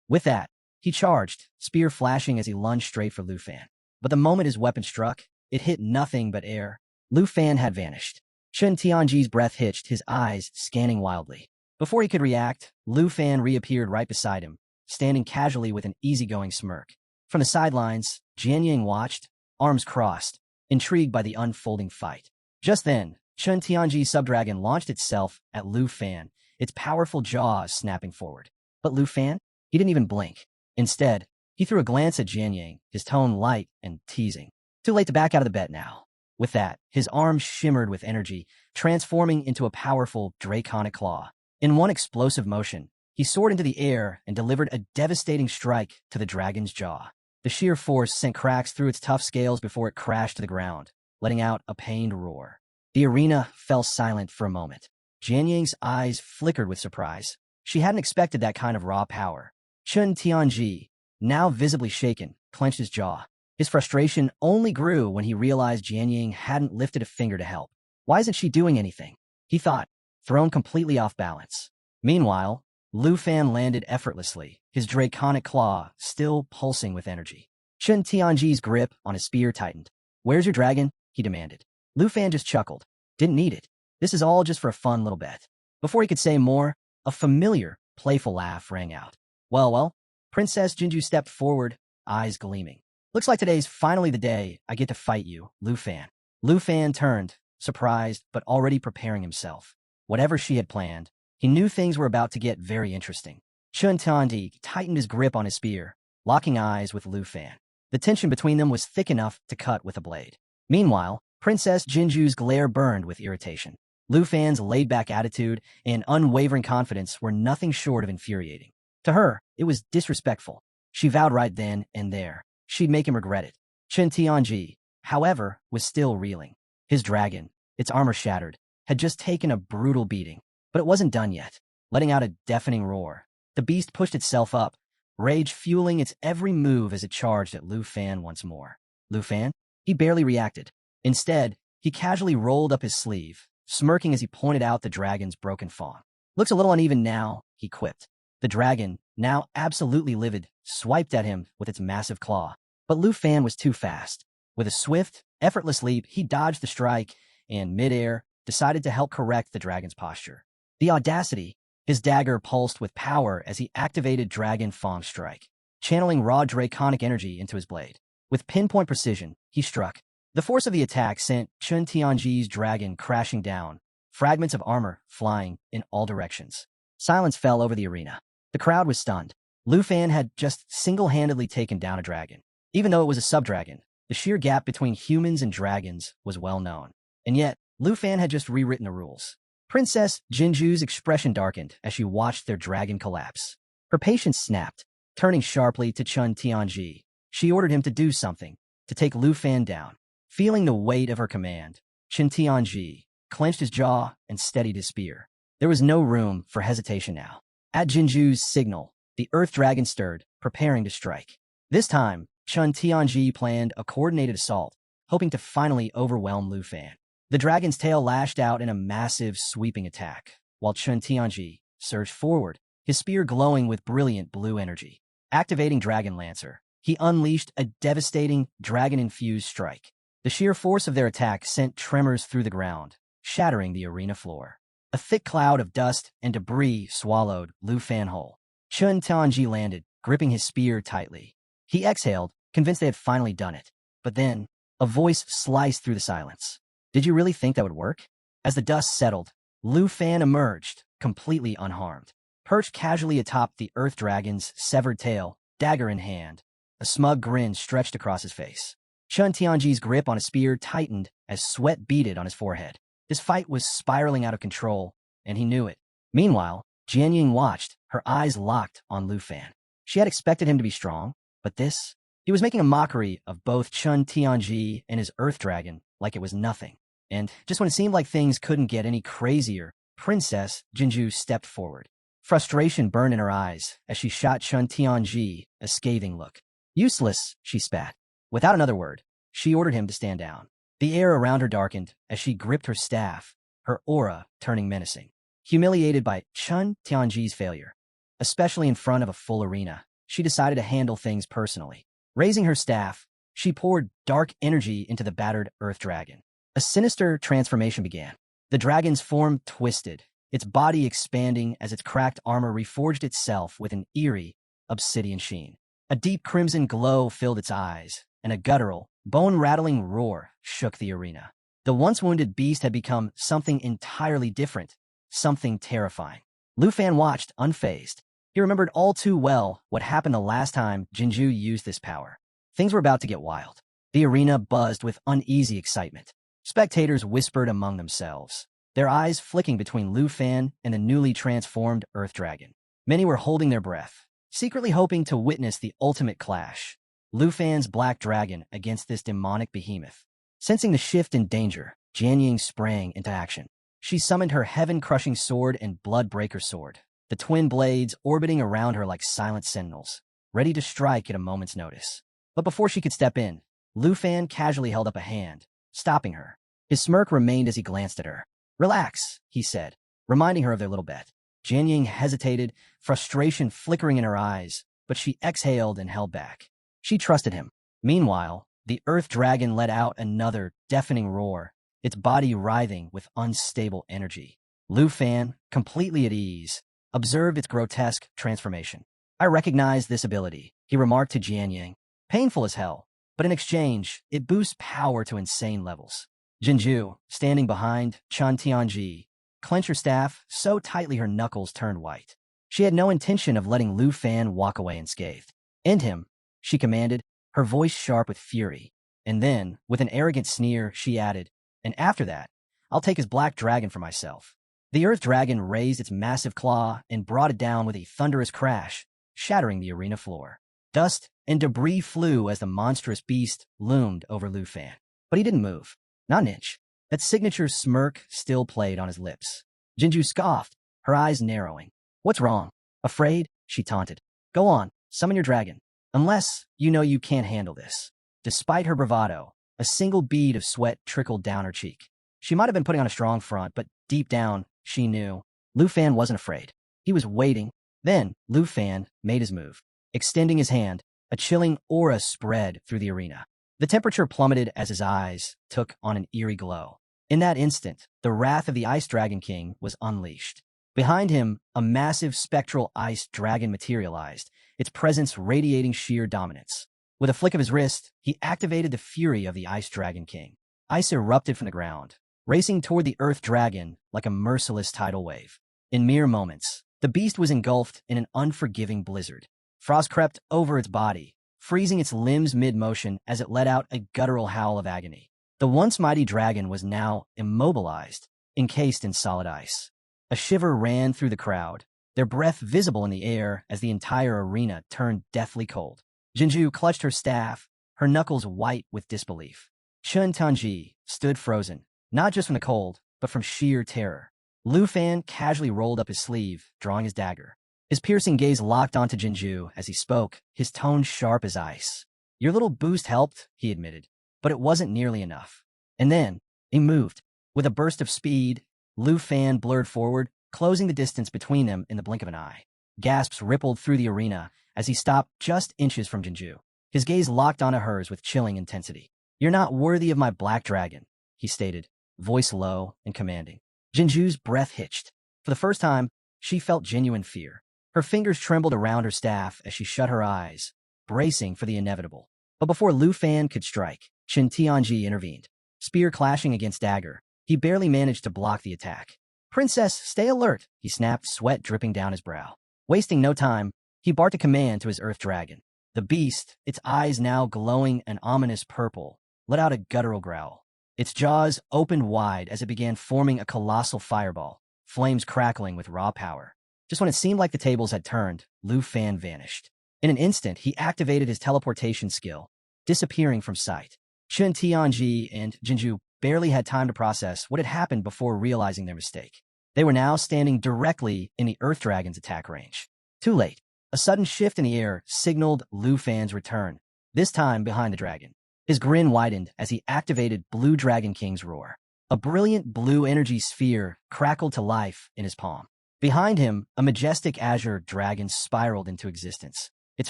With that, he charged, spear flashing as he lunged straight for Lu Fan. But the moment his weapon struck, it hit nothing but air. Lu Fan had vanished. Chun Tianji's breath hitched, his eyes scanning wildly. Before he could react, Lu Fan reappeared right beside him, standing casually with an easygoing smirk. From the sidelines, Jian Yang watched, arms crossed, intrigued by the unfolding fight. Just then, Chun Tianji's subdragon launched itself at Lu Fan, its powerful jaws snapping forward. But Lu Fan? He didn't even blink. Instead, he threw a glance at Jian Yang, his tone light and teasing. Too late to back out of the bet now. With that, his arms shimmered with energy, transforming into a powerful draconic claw. In one explosive motion, he soared into the air and delivered a devastating strike to the dragon's jaw. The sheer force sent cracks through its tough scales before it crashed to the ground, letting out a pained roar. The arena fell silent for a moment. Jianying's eyes flickered with surprise. She hadn't expected that kind of raw power. Chun Tianji, now visibly shaken, clenched his jaw. His frustration only grew when he realized Jianying hadn't lifted a finger to help. Why isn't she doing anything? He thought, thrown completely off balance. Meanwhile, Lu Fan landed effortlessly, his draconic claw still pulsing with energy. Chun Tianji's grip on his spear tightened. "Where's your dragon?" he demanded. Lu Fan just chuckled. "Didn't need it. This is all just for a fun little bet." Before he could say more, a familiar, playful laugh rang out. Well, Princess Jinju stepped forward, eyes gleaming. "Looks like today's finally the day I get to fight you, Lu Fan." Lu Fan turned, surprised but already preparing himself. Whatever she had planned, he knew things were about to get very interesting. Chun Tianji tightened his grip on his spear, locking eyes with Lu Fan. The tension between them was thick enough to cut with a blade. Meanwhile, Princess Jinju's glare burned with irritation. Lu Fan's laid-back attitude and unwavering confidence were nothing short of infuriating. To her, it was disrespectful. She vowed right then and there she'd make him regret it. Chun Tianji, however, was still reeling. His dragon, its armor shattered, had just taken a brutal beating. But it wasn't done yet. Letting out a deafening roar, the beast pushed itself up, rage fueling its every move as it charged at Lu Fan once more. Lu Fan? He barely reacted. Instead, he casually rolled up his sleeve, smirking as he pointed out the dragon's broken fawn. "Looks a little uneven now," he quipped. The dragon, now absolutely livid, swiped at him with its massive claw. But Lu Fan was too fast. With a swift, effortless leap, he dodged the strike and, midair, decided to help correct the dragon's posture. The audacity! His dagger pulsed with power as he activated Dragon Fang Strike, channeling raw draconic energy into his blade. With pinpoint precision, he struck. The force of the attack sent Chun Tianji's dragon crashing down, fragments of armor flying in all directions. Silence fell over the arena. The crowd was stunned. Lu Fan had just single-handedly taken down a dragon. Even though it was a sub-dragon, the sheer gap between humans and dragons was well known. And yet, Lu Fan had just rewritten the rules. Princess Jinju's expression darkened as she watched their dragon collapse. Her patience snapped. Turning sharply to Chun Tianji, she ordered him to do something, to take Lu Fan down. Feeling the weight of her command, Chun Tianji clenched his jaw and steadied his spear. There was no room for hesitation now. At Jinju's signal, the Earth Dragon stirred, preparing to strike. This time, Chun Tianji planned a coordinated assault, hoping to finally overwhelm Lu Fan. The dragon's tail lashed out in a massive, sweeping attack, while Chun Tianji surged forward, his spear glowing with brilliant blue energy. Activating Dragon Lancer, he unleashed a devastating, dragon-infused strike. The sheer force of their attack sent tremors through the ground, shattering the arena floor. A thick cloud of dust and debris swallowed Lu Fan whole. Chun Tianji landed, gripping his spear tightly. He exhaled, convinced they had finally done it. But then, a voice sliced through the silence. "Did you really think that would work?" As the dust settled, Lu Fan emerged, completely unharmed. Perched casually atop the Earth Dragon's severed tail, dagger in hand, a smug grin stretched across his face. Chun Tianji's grip on his spear tightened as sweat beaded on his forehead. This fight was spiraling out of control, and he knew it. Meanwhile, Jianying watched, her eyes locked on Lu Fan. She had expected him to be strong, but this? He was making a mockery of both Chun Tianji and his Earth Dragon like it was nothing. And just when it seemed like things couldn't get any crazier, Princess Jinju stepped forward. Frustration burned in her eyes as she shot Chun Tianji a scathing look. "Useless," she spat. Without another word, she ordered him to stand down. The air around her darkened as she gripped her staff, her aura turning menacing. Humiliated by Chun Tianji's failure, especially in front of a full arena, she decided to handle things personally. Raising her staff, she poured dark energy into the battered Earth Dragon. A sinister transformation began. The dragon's form twisted, its body expanding as its cracked armor reforged itself with an eerie, obsidian sheen. A deep crimson glow filled its eyes, and a guttural, bone-rattling roar shook the arena. The once-wounded beast had become something entirely different, something terrifying. Lu Fan watched, unfazed. He remembered all too well what happened the last time Jinju used this power. Things were about to get wild. The arena buzzed with uneasy excitement. Spectators whispered among themselves, their eyes flicking between Lu Fan and the newly transformed Earth Dragon. Many were holding their breath, secretly hoping to witness the ultimate clash. Lu Fan's black dragon against this demonic behemoth. Sensing the shift in danger, Jian Ying sprang into action. She summoned her heaven-crushing sword and blood-breaker sword, the twin blades orbiting around her like silent sentinels, ready to strike at a moment's notice. But before she could step in, Lu Fan casually held up a hand, stopping her. His smirk remained as he glanced at her. "Relax," he said, reminding her of their little bet. Jian Ying hesitated, frustration flickering in her eyes, but she exhaled and held back. She trusted him. Meanwhile, the Earth Dragon let out another deafening roar, its body writhing with unstable energy. Lu Fan, completely at ease, observed its grotesque transformation. "I recognize this ability," he remarked to Jian Ying. "Painful as hell, but in exchange, it boosts power to insane levels." Jinju, standing behind Chun Tianji, clenched her staff so tightly her knuckles turned white. She had no intention of letting Lu Fan walk away unscathed. "End him," she commanded, her voice sharp with fury. And then, with an arrogant sneer, she added, "And after that, I'll take his black dragon for myself." The Earth Dragon raised its massive claw and brought it down with a thunderous crash, shattering the arena floor. Dust and debris flew as the monstrous beast loomed over Lu Fan. But he didn't move. Not an inch. That signature smirk still played on his lips. Jinju scoffed, her eyes narrowing. "What's wrong? Afraid?" she taunted. "Go on, summon your dragon. Unless you know you can't handle this." Despite her bravado, a single bead of sweat trickled down her cheek. She might have been putting on a strong front, but deep down, she knew. Lu Fan wasn't afraid. He was waiting. Then, Lu Fan made his move. Extending his hand, a chilling aura spread through the arena. The temperature plummeted as his eyes took on an eerie glow. In that instant, the wrath of the Ice Dragon King was unleashed. Behind him, a massive spectral ice dragon materialized, its presence radiating sheer dominance. With a flick of his wrist, he activated the fury of the Ice Dragon King. Ice erupted from the ground, racing toward the Earth Dragon like a merciless tidal wave. In mere moments, the beast was engulfed in an unforgiving blizzard. Frost crept over its body, freezing its limbs mid-motion as it let out a guttural howl of agony. The once mighty dragon was now immobilized, encased in solid ice. A shiver ran through the crowd, their breath visible in the air as the entire arena turned deathly cold. Jinju clutched her staff, her knuckles white with disbelief. Chun Tianji stood frozen, not just from the cold, but from sheer terror. Lu Fan casually rolled up his sleeve, drawing his dagger. His piercing gaze locked onto Jinju as he spoke, his tone sharp as ice. "Your little boost helped," he admitted, "but it wasn't nearly enough." And then, he moved. With a burst of speed, Lu Fan blurred forward, closing the distance between them in the blink of an eye. Gasps rippled through the arena as he stopped just inches from Jinju. His gaze locked onto hers with chilling intensity. "You're not worthy of my black dragon," he stated, voice low and commanding. Jinju's breath hitched. For the first time, she felt genuine fear. Her fingers trembled around her staff as she shut her eyes, bracing for the inevitable. But before Lu Fan could strike, Chun Tianji intervened. Spear clashing against dagger, he barely managed to block the attack. "Princess, stay alert," he snapped, sweat dripping down his brow. Wasting no time, he barked a command to his Earth Dragon. The beast, its eyes now glowing an ominous purple, let out a guttural growl. Its jaws opened wide as it began forming a colossal fireball, flames crackling with raw power. Just when it seemed like the tables had turned, Lu Fan vanished. In an instant, he activated his teleportation skill, disappearing from sight. Chun Tianji and Jinju barely had time to process what had happened before realizing their mistake. They were now standing directly in the Earth Dragon's attack range. Too late. A sudden shift in the air signaled Lu Fan's return, this time behind the dragon. His grin widened as he activated Blue Dragon King's roar. A brilliant blue energy sphere crackled to life in his palm. Behind him, a majestic azure dragon spiraled into existence, its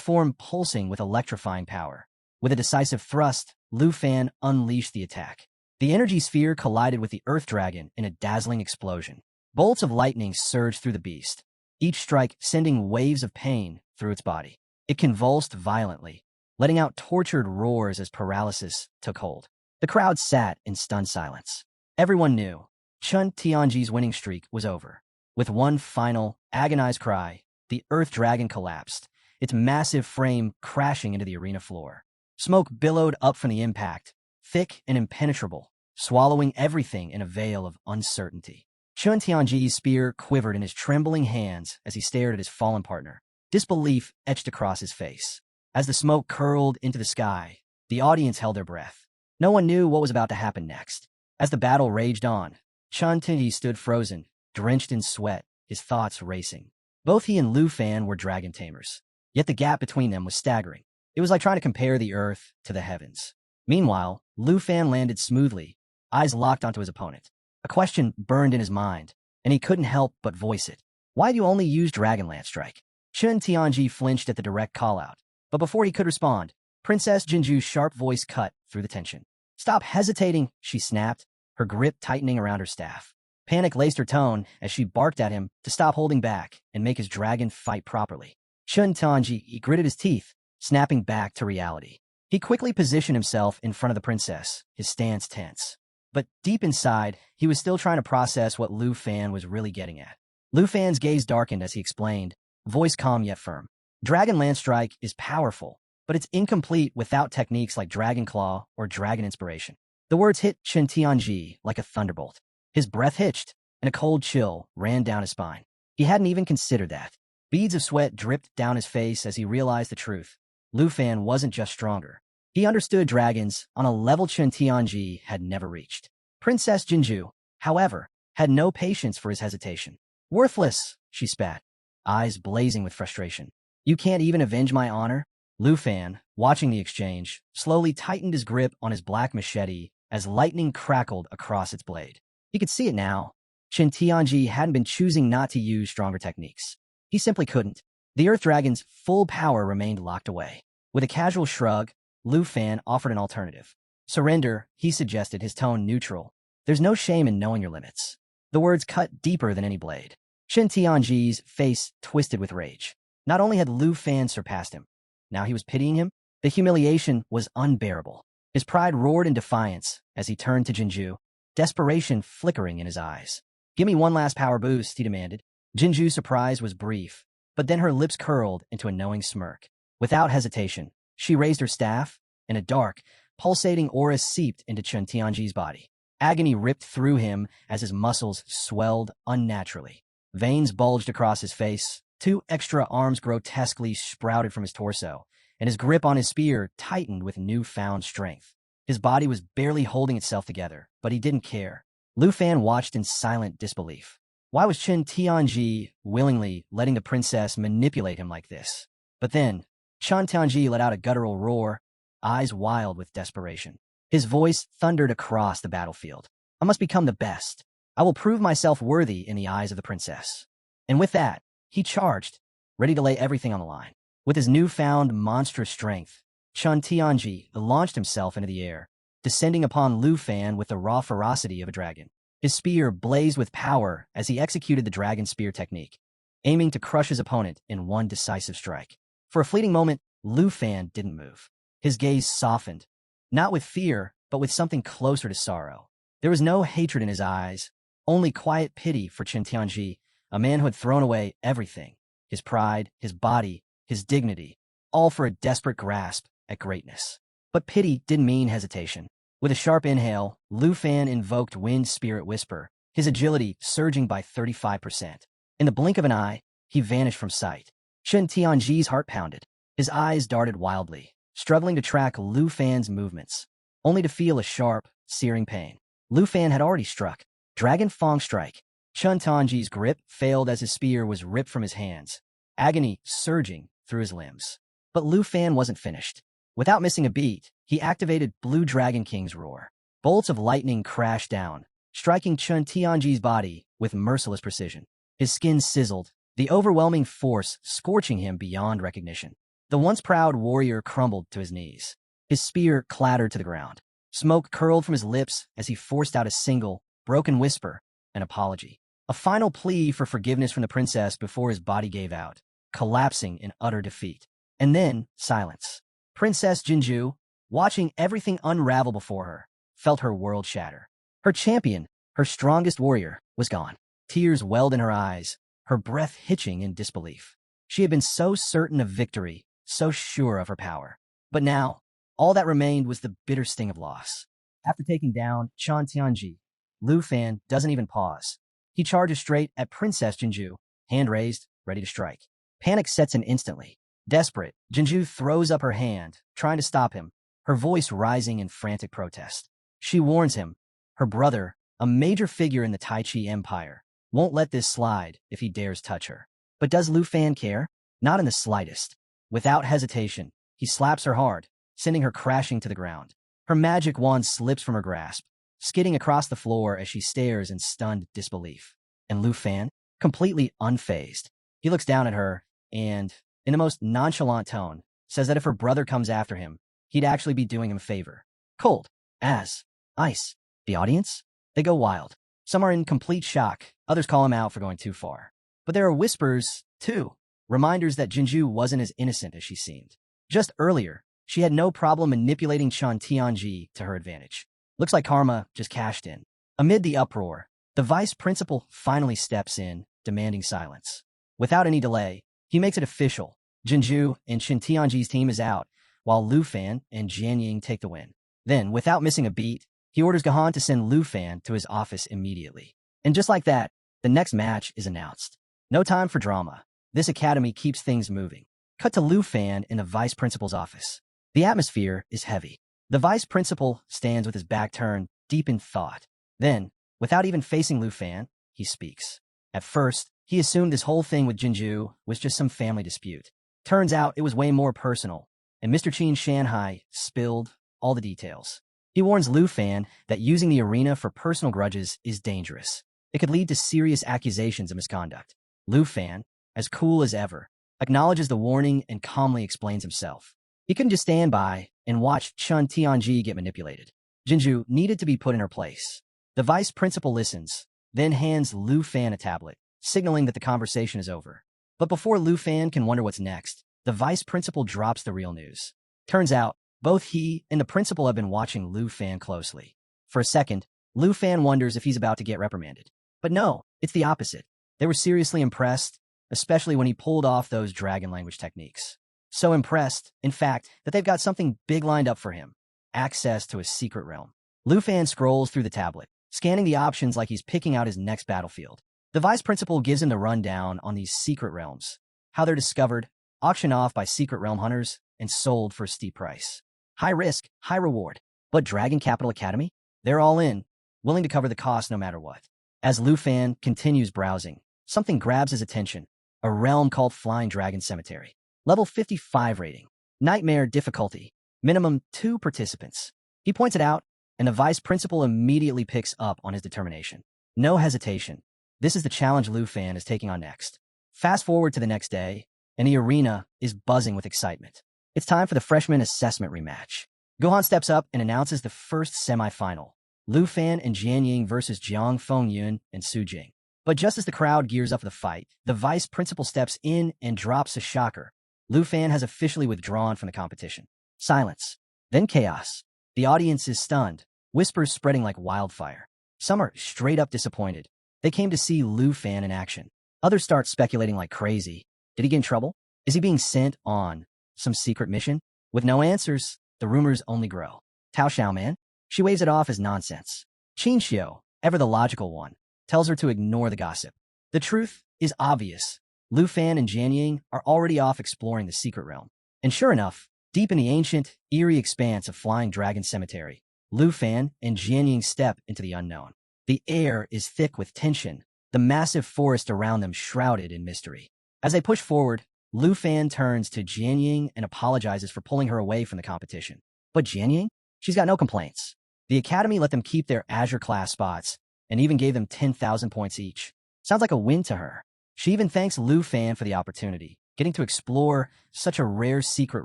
form pulsing with electrifying power. With a decisive thrust, Lu Fan unleashed the attack. The energy sphere collided with the Earth Dragon in a dazzling explosion. Bolts of lightning surged through the beast, each strike sending waves of pain through its body. It convulsed violently, letting out tortured roars as paralysis took hold. The crowd sat in stunned silence. Everyone knew Chun Tianji's winning streak was over. With one final, agonized cry, the Earth Dragon collapsed, its massive frame crashing into the arena floor. Smoke billowed up from the impact, thick and impenetrable, swallowing everything in a veil of uncertainty. Chun Tianji's spear quivered in his trembling hands as he stared at his fallen partner. Disbelief etched across his face. As the smoke curled into the sky, the audience held their breath. No one knew what was about to happen next. As the battle raged on, Chun Tianji stood frozen, drenched in sweat, his thoughts racing. Both he and Lu Fan were dragon tamers, yet the gap between them was staggering. It was like trying to compare the earth to the heavens. Meanwhile, Lu Fan landed smoothly, eyes locked onto his opponent. A question burned in his mind, and he couldn't help but voice it. Why do you only use Dragonlance Strike? Chun Tianji flinched at the direct call-out, but before he could respond, Princess Jinju's sharp voice cut through the tension. Stop hesitating, she snapped, her grip tightening around her staff. Panic laced her tone as she barked at him to stop holding back and make his dragon fight properly. Chun Tianji gritted his teeth, snapping back to reality. He quickly positioned himself in front of the princess, his stance tense. But deep inside, he was still trying to process what Lu Fan was really getting at. Lu Fan's gaze darkened as he explained, voice calm yet firm. Dragonlance Strike is powerful, but it's incomplete without techniques like Dragon Claw or Dragon Inspiration. The words hit Chun Tianji like a thunderbolt. His breath hitched, and a cold chill ran down his spine. He hadn't even considered that. Beads of sweat dripped down his face as he realized the truth. Lu Fan wasn't just stronger. He understood dragons on a level Chun Tianji had never reached. Princess Jinju, however, had no patience for his hesitation. Worthless, she spat, eyes blazing with frustration. You can't even avenge my honor? Lu Fan, watching the exchange, slowly tightened his grip on his black machete as lightning crackled across its blade. He could see it now. Chun Tianji hadn't been choosing not to use stronger techniques. He simply couldn't. The Earth Dragon's full power remained locked away. With a casual shrug, Lu Fan offered an alternative. Surrender, he suggested, his tone neutral. There's no shame in knowing your limits. The words cut deeper than any blade. Chun Tianji's face twisted with rage. Not only had Lu Fan surpassed him, now he was pitying him. The humiliation was unbearable. His pride roared in defiance as he turned to Jinju, desperation flickering in his eyes. Give me one last power boost, he demanded. Jinju's surprise was brief, but then her lips curled into a knowing smirk. Without hesitation, she raised her staff, and a dark, pulsating aura seeped into Chun Tianji's body. Agony ripped through him as his muscles swelled unnaturally. Veins bulged across his face, 2 extra arms grotesquely sprouted from his torso, and his grip on his spear tightened with newfound strength. His body was barely holding itself together, but he didn't care. Lu Fan watched in silent disbelief. Why was Chun Tianji willingly letting the princess manipulate him like this? But then, Chun Tianji let out a guttural roar, eyes wild with desperation. His voice thundered across the battlefield. I must become the best. I will prove myself worthy in the eyes of the princess. And with that, he charged, ready to lay everything on the line. With his newfound monstrous strength, Chun Tianji launched himself into the air, descending upon Lu Fan with the raw ferocity of a dragon. His spear blazed with power as he executed the dragon spear technique, aiming to crush his opponent in one decisive strike. For a fleeting moment, Lu Fan didn't move. His gaze softened, not with fear, but with something closer to sorrow. There was no hatred in his eyes, only quiet pity for Chun Tianji, a man who had thrown away everything, his pride, his body, his dignity, all for a desperate grasp at greatness. But pity didn't mean hesitation. With a sharp inhale, Lu Fan invoked Wind Spirit Whisper, his agility surging by 35%. In the blink of an eye, he vanished from sight. Chun Tianji's heart pounded. His eyes darted wildly, struggling to track Lu Fan's movements, only to feel a sharp, searing pain. Lu Fan had already struck. Dragon Fang Strike. Chun Tianji's grip failed as his spear was ripped from his hands, agony surging through his limbs. But Lu Fan wasn't finished. Without missing a beat, he activated Blue Dragon King's Roar. Bolts of lightning crashed down, striking Chun Tianji's body with merciless precision. His skin sizzled, the overwhelming force scorching him beyond recognition. The once proud warrior crumbled to his knees. His spear clattered to the ground. Smoke curled from his lips as he forced out a single, broken whisper, an apology. A final plea for forgiveness from the princess before his body gave out, collapsing in utter defeat. And then, silence. Princess Jinju, watching everything unravel before her, felt her world shatter. Her champion, her strongest warrior, was gone. Tears welled in her eyes, her breath hitching in disbelief. She had been so certain of victory, so sure of her power. But now, all that remained was the bitter sting of loss. After taking down Chun Tianji, Lu Fan doesn't even pause. He charges straight at Princess Jinju, hand raised, ready to strike. Panic sets in instantly. Desperate, Jinju throws up her hand, trying to stop him, her voice rising in frantic protest. She warns him, Her brother, a major figure in the Tai Chi Empire, won't let this slide if he dares touch her. But does Lu Fan care? Not in the slightest. Without hesitation, he slaps her hard, sending her crashing to the ground. Her magic wand slips from her grasp, skidding across the floor as she stares in stunned disbelief. And Lu Fan, completely unfazed, he looks down at her and, in the most nonchalant tone, says that if her brother comes after him, he'd actually be doing him a favor. Cold as ice. The audience? They go wild. Some are in complete shock. Others call him out for going too far. But there are whispers, too. Reminders that Jinju wasn't as innocent as she seemed. Just earlier, she had no problem manipulating Chan Tianji to her advantage. Looks like karma just cashed in. Amid the uproar, the vice principal finally steps in, demanding silence. Without any delay, he makes it official. Jinju and Chan Tianji's team is out, while Lu Fan and Jian Ying take the win. Then, without missing a beat, he orders Gahan to send Lu Fan to his office immediately. And just like that, the next match is announced. No time for drama. This academy keeps things moving. Cut to Lu Fan in the vice principal's office. The atmosphere is heavy. The vice principal stands with his back turned, deep in thought. Then, without even facing Lu Fan, he speaks. At first, he assumed this whole thing with Jinju was just some family dispute. Turns out it was way more personal, and Mr. Qin Shanhai spilled all the details. He warns Lu Fan that using the arena for personal grudges is dangerous. It could lead to serious accusations of misconduct. Lu Fan, as cool as ever, acknowledges the warning and calmly explains himself. He couldn't just stand by and watch Chan Tianji get manipulated. Jinju needed to be put in her place. The vice principal listens, then hands Lu Fan a tablet, signaling that the conversation is over. But before Lu Fan can wonder what's next, the vice principal drops the real news. Turns out, both he and the principal have been watching Lu Fan closely. For a second, Lu Fan wonders if he's about to get reprimanded. But no, it's the opposite. They were seriously impressed, especially when he pulled off those dragon language techniques. So impressed, in fact, that they've got something big lined up for him. Access to a secret realm. Lu Fan scrolls through the tablet, scanning the options like he's picking out his next battlefield. The vice principal gives him the rundown on these secret realms, how they're discovered, auctioned off by secret realm hunters, and sold for a steep price. High risk, high reward. But Dragon Capital Academy? They're all in, willing to cover the cost no matter what. As Lu Fan continues browsing, something grabs his attention. A realm called Flying Dragon Cemetery. Level 55 rating. Nightmare difficulty. Minimum 2 participants. He points it out, and the vice principal immediately picks up on his determination. No hesitation. This is the challenge Lu Fan is taking on next. Fast forward to the next day, and the arena is buzzing with excitement. It's time for the freshman assessment rematch. Gohan steps up and announces the first semifinal. Lu Fan and Jian Ying versus Jiang Fengyun and Su Jing. But just as the crowd gears up for the fight, the vice principal steps in and drops a shocker. Lu Fan has officially withdrawn from the competition. Silence. Then chaos. The audience is stunned, whispers spreading like wildfire. Some are straight up disappointed. They came to see Lu Fan in action. Others start speculating like crazy. Did he get in trouble? Is he being sent on some secret mission? With no answers, the rumors only grow. Tao Xiaoman? She waves it off as nonsense. Qin Xiu, ever the logical one, tells her to ignore the gossip. The truth is obvious. Lu Fan and Jian Ying are already off exploring the secret realm. And sure enough, deep in the ancient, eerie expanse of Flying Dragon Cemetery, Lu Fan and Jian Ying step into the unknown. The air is thick with tension, the massive forest around them shrouded in mystery. As they push forward, Lu Fan turns to Jian Ying and apologizes for pulling her away from the competition. But Jian Ying? She's got no complaints. The Academy let them keep their Azure class spots and even gave them 10,000 points each. Sounds like a win to her. She even thanks Lu Fan for the opportunity. Getting to explore such a rare secret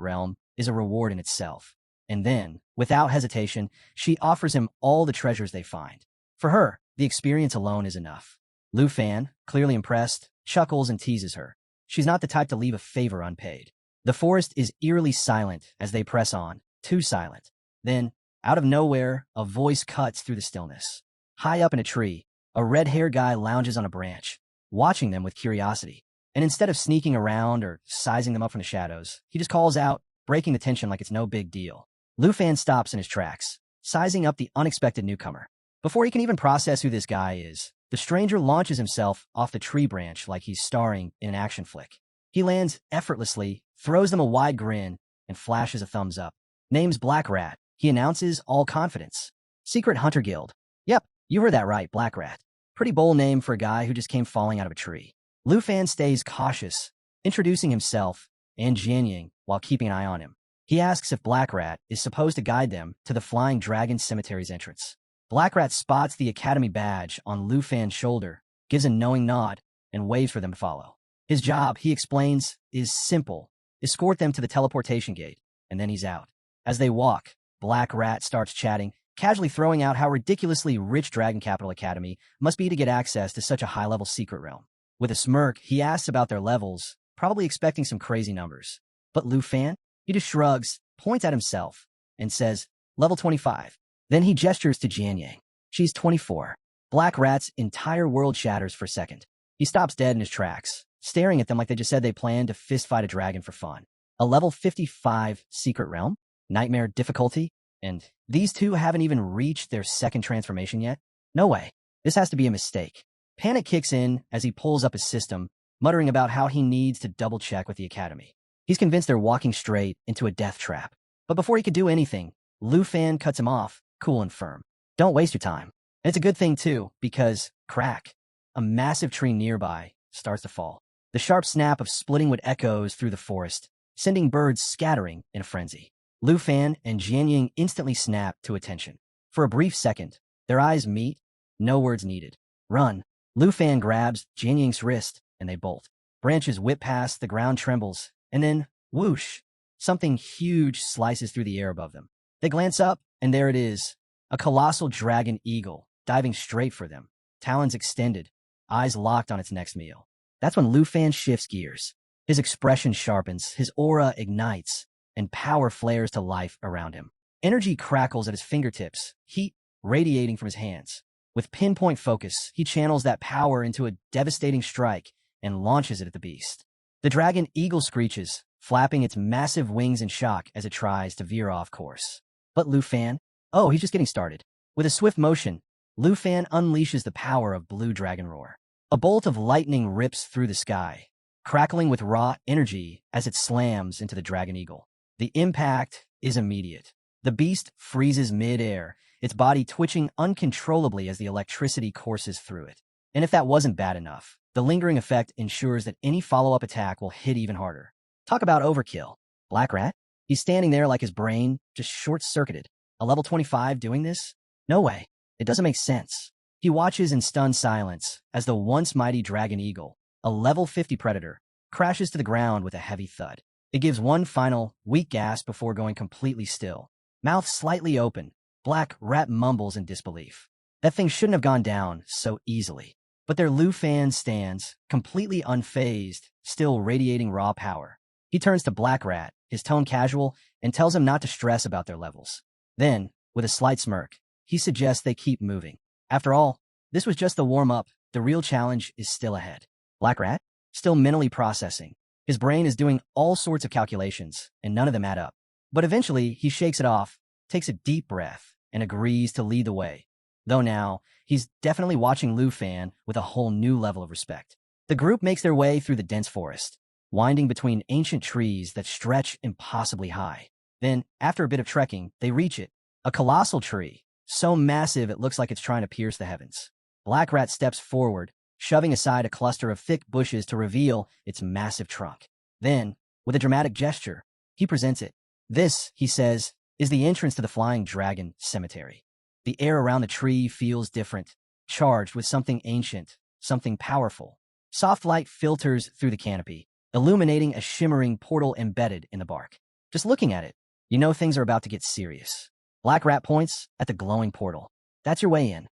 realm is a reward in itself. And then, without hesitation, she offers him all the treasures they find. For her, the experience alone is enough. Lu Fan, clearly impressed, chuckles and teases her. She's not the type to leave a favor unpaid. The forest is eerily silent as they press on, too silent. Then, out of nowhere, a voice cuts through the stillness. High up in a tree, a red-haired guy lounges on a branch, watching them with curiosity. And instead of sneaking around or sizing them up from the shadows, he just calls out, breaking the tension like it's no big deal. Lu Fan stops in his tracks, sizing up the unexpected newcomer. Before he can even process who this guy is, the stranger launches himself off the tree branch like he's starring in an action flick. He lands effortlessly, throws them a wide grin, and flashes a thumbs up. Name's Black Rat, he announces, all confidence. Secret Hunter Guild. Yep, you heard that right, Black Rat. Pretty bold name for a guy who just came falling out of a tree. Lu Fan stays cautious, introducing himself and Jianying while keeping an eye on him. He asks if Black Rat is supposed to guide them to the Flying Dragon Cemetery's entrance. Black Rat spots the Academy badge on Lu Fan's shoulder, gives a knowing nod, and waves for them to follow. His job, he explains, is simple. Escort them to the teleportation gate, and then he's out. As they walk, Black Rat starts chatting, casually throwing out how ridiculously rich Dragon Capital Academy must be to get access to such a high-level secret realm. With a smirk, he asks about their levels, probably expecting some crazy numbers. But Lu Fan, he just shrugs, points at himself, and says, level 25. Then he gestures to Jianying. She's 24. Black Rat's entire world shatters for a second. He stops dead in his tracks, staring at them like they just said they planned to fistfight a dragon for fun. A level 55 secret realm? Nightmare difficulty? And these two haven't even reached their second transformation yet? No way. This has to be a mistake. Panic kicks in as he pulls up his system, muttering about how he needs to double-check with the Academy. He's convinced they're walking straight into a death trap. But before he could do anything, Lu Fan cuts him off, cool and firm. Don't waste your time. And it's a good thing, too, because, crack, a massive tree nearby starts to fall. The sharp snap of splitting wood echoes through the forest, sending birds scattering in a frenzy. Lu Fan and Jianying instantly snap to attention. For a brief second, their eyes meet, no words needed. Run. Lu Fan grabs Jianying's wrist, and they bolt. Branches whip past, the ground trembles, and then, whoosh, something huge slices through the air above them. They glance up, and there it is, a colossal dragon eagle, diving straight for them, talons extended, eyes locked on its next meal. That's when Lu Fan shifts gears. His expression sharpens, his aura ignites, and power flares to life around him. Energy crackles at his fingertips, heat radiating from his hands. With pinpoint focus, he channels that power into a devastating strike and launches it at the beast. The dragon eagle screeches, flapping its massive wings in shock as it tries to veer off course. But Lu Fan? Oh, he's just getting started. With a swift motion, Lu Fan unleashes the power of Blue Dragon Roar. A bolt of lightning rips through the sky, crackling with raw energy as it slams into the dragon eagle. The impact is immediate. The beast freezes mid-air, its body twitching uncontrollably as the electricity courses through it. And if that wasn't bad enough, the lingering effect ensures that any follow-up attack will hit even harder. Talk about overkill. Black Rat? He's standing there like his brain just short-circuited. A level 25 doing this? No way. It doesn't make sense. He watches in stunned silence as the once mighty dragon eagle, a level 50 predator, crashes to the ground with a heavy thud. It gives one final, weak gasp before going completely still. Mouth slightly open, Black Rat mumbles in disbelief. That thing shouldn't have gone down so easily. But their Lu Fan stands, completely unfazed, still radiating raw power. He turns to Black Rat, his tone casual, and tells him not to stress about their levels. Then, with a slight smirk, he suggests they keep moving. After all, this was just the warm-up. The real challenge is still ahead. Black Rat? Still mentally processing. His brain is doing all sorts of calculations, and none of them add up. But eventually, he shakes it off, takes a deep breath, and agrees to lead the way. Though now, he's definitely watching Lu Fan with a whole new level of respect. The group makes their way through the dense forest, winding between ancient trees that stretch impossibly high. Then, after a bit of trekking, they reach it. A colossal tree, so massive it looks like it's trying to pierce the heavens. Black Rat steps forward, shoving aside a cluster of thick bushes to reveal its massive trunk. Then, with a dramatic gesture, he presents it. This, he says, is the entrance to the Flying Dragon Cemetery. The air around the tree feels different, charged with something ancient, something powerful. Soft light filters through the canopy, illuminating a shimmering portal embedded in the bark. Just looking at it, you know things are about to get serious. Black Rat points at the glowing portal. That's your way in.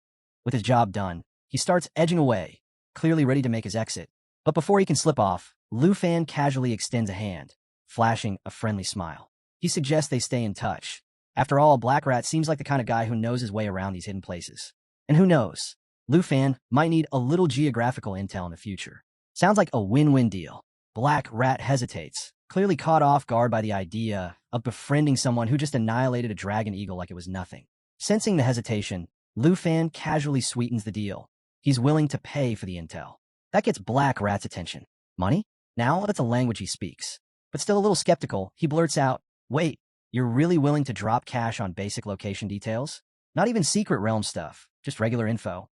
With his job done, he starts edging away, clearly ready to make his exit. But before he can slip off, Lu Fan casually extends a hand, flashing a friendly smile. He suggests they stay in touch. After all, Black Rat seems like the kind of guy who knows his way around these hidden places. And who knows? Lu Fan might need a little geographical intel in the future. Sounds like a win-win deal. Black Rat hesitates, clearly caught off guard by the idea of befriending someone who just annihilated a dragon eagle like it was nothing. Sensing the hesitation, Lu Fan casually sweetens the deal. He's willing to pay for the intel. That gets Black Rat's attention. Money? Now that's a language he speaks. But still a little skeptical, he blurts out, "Wait, you're really willing to drop cash on basic location details? Not even secret realm stuff, just regular info.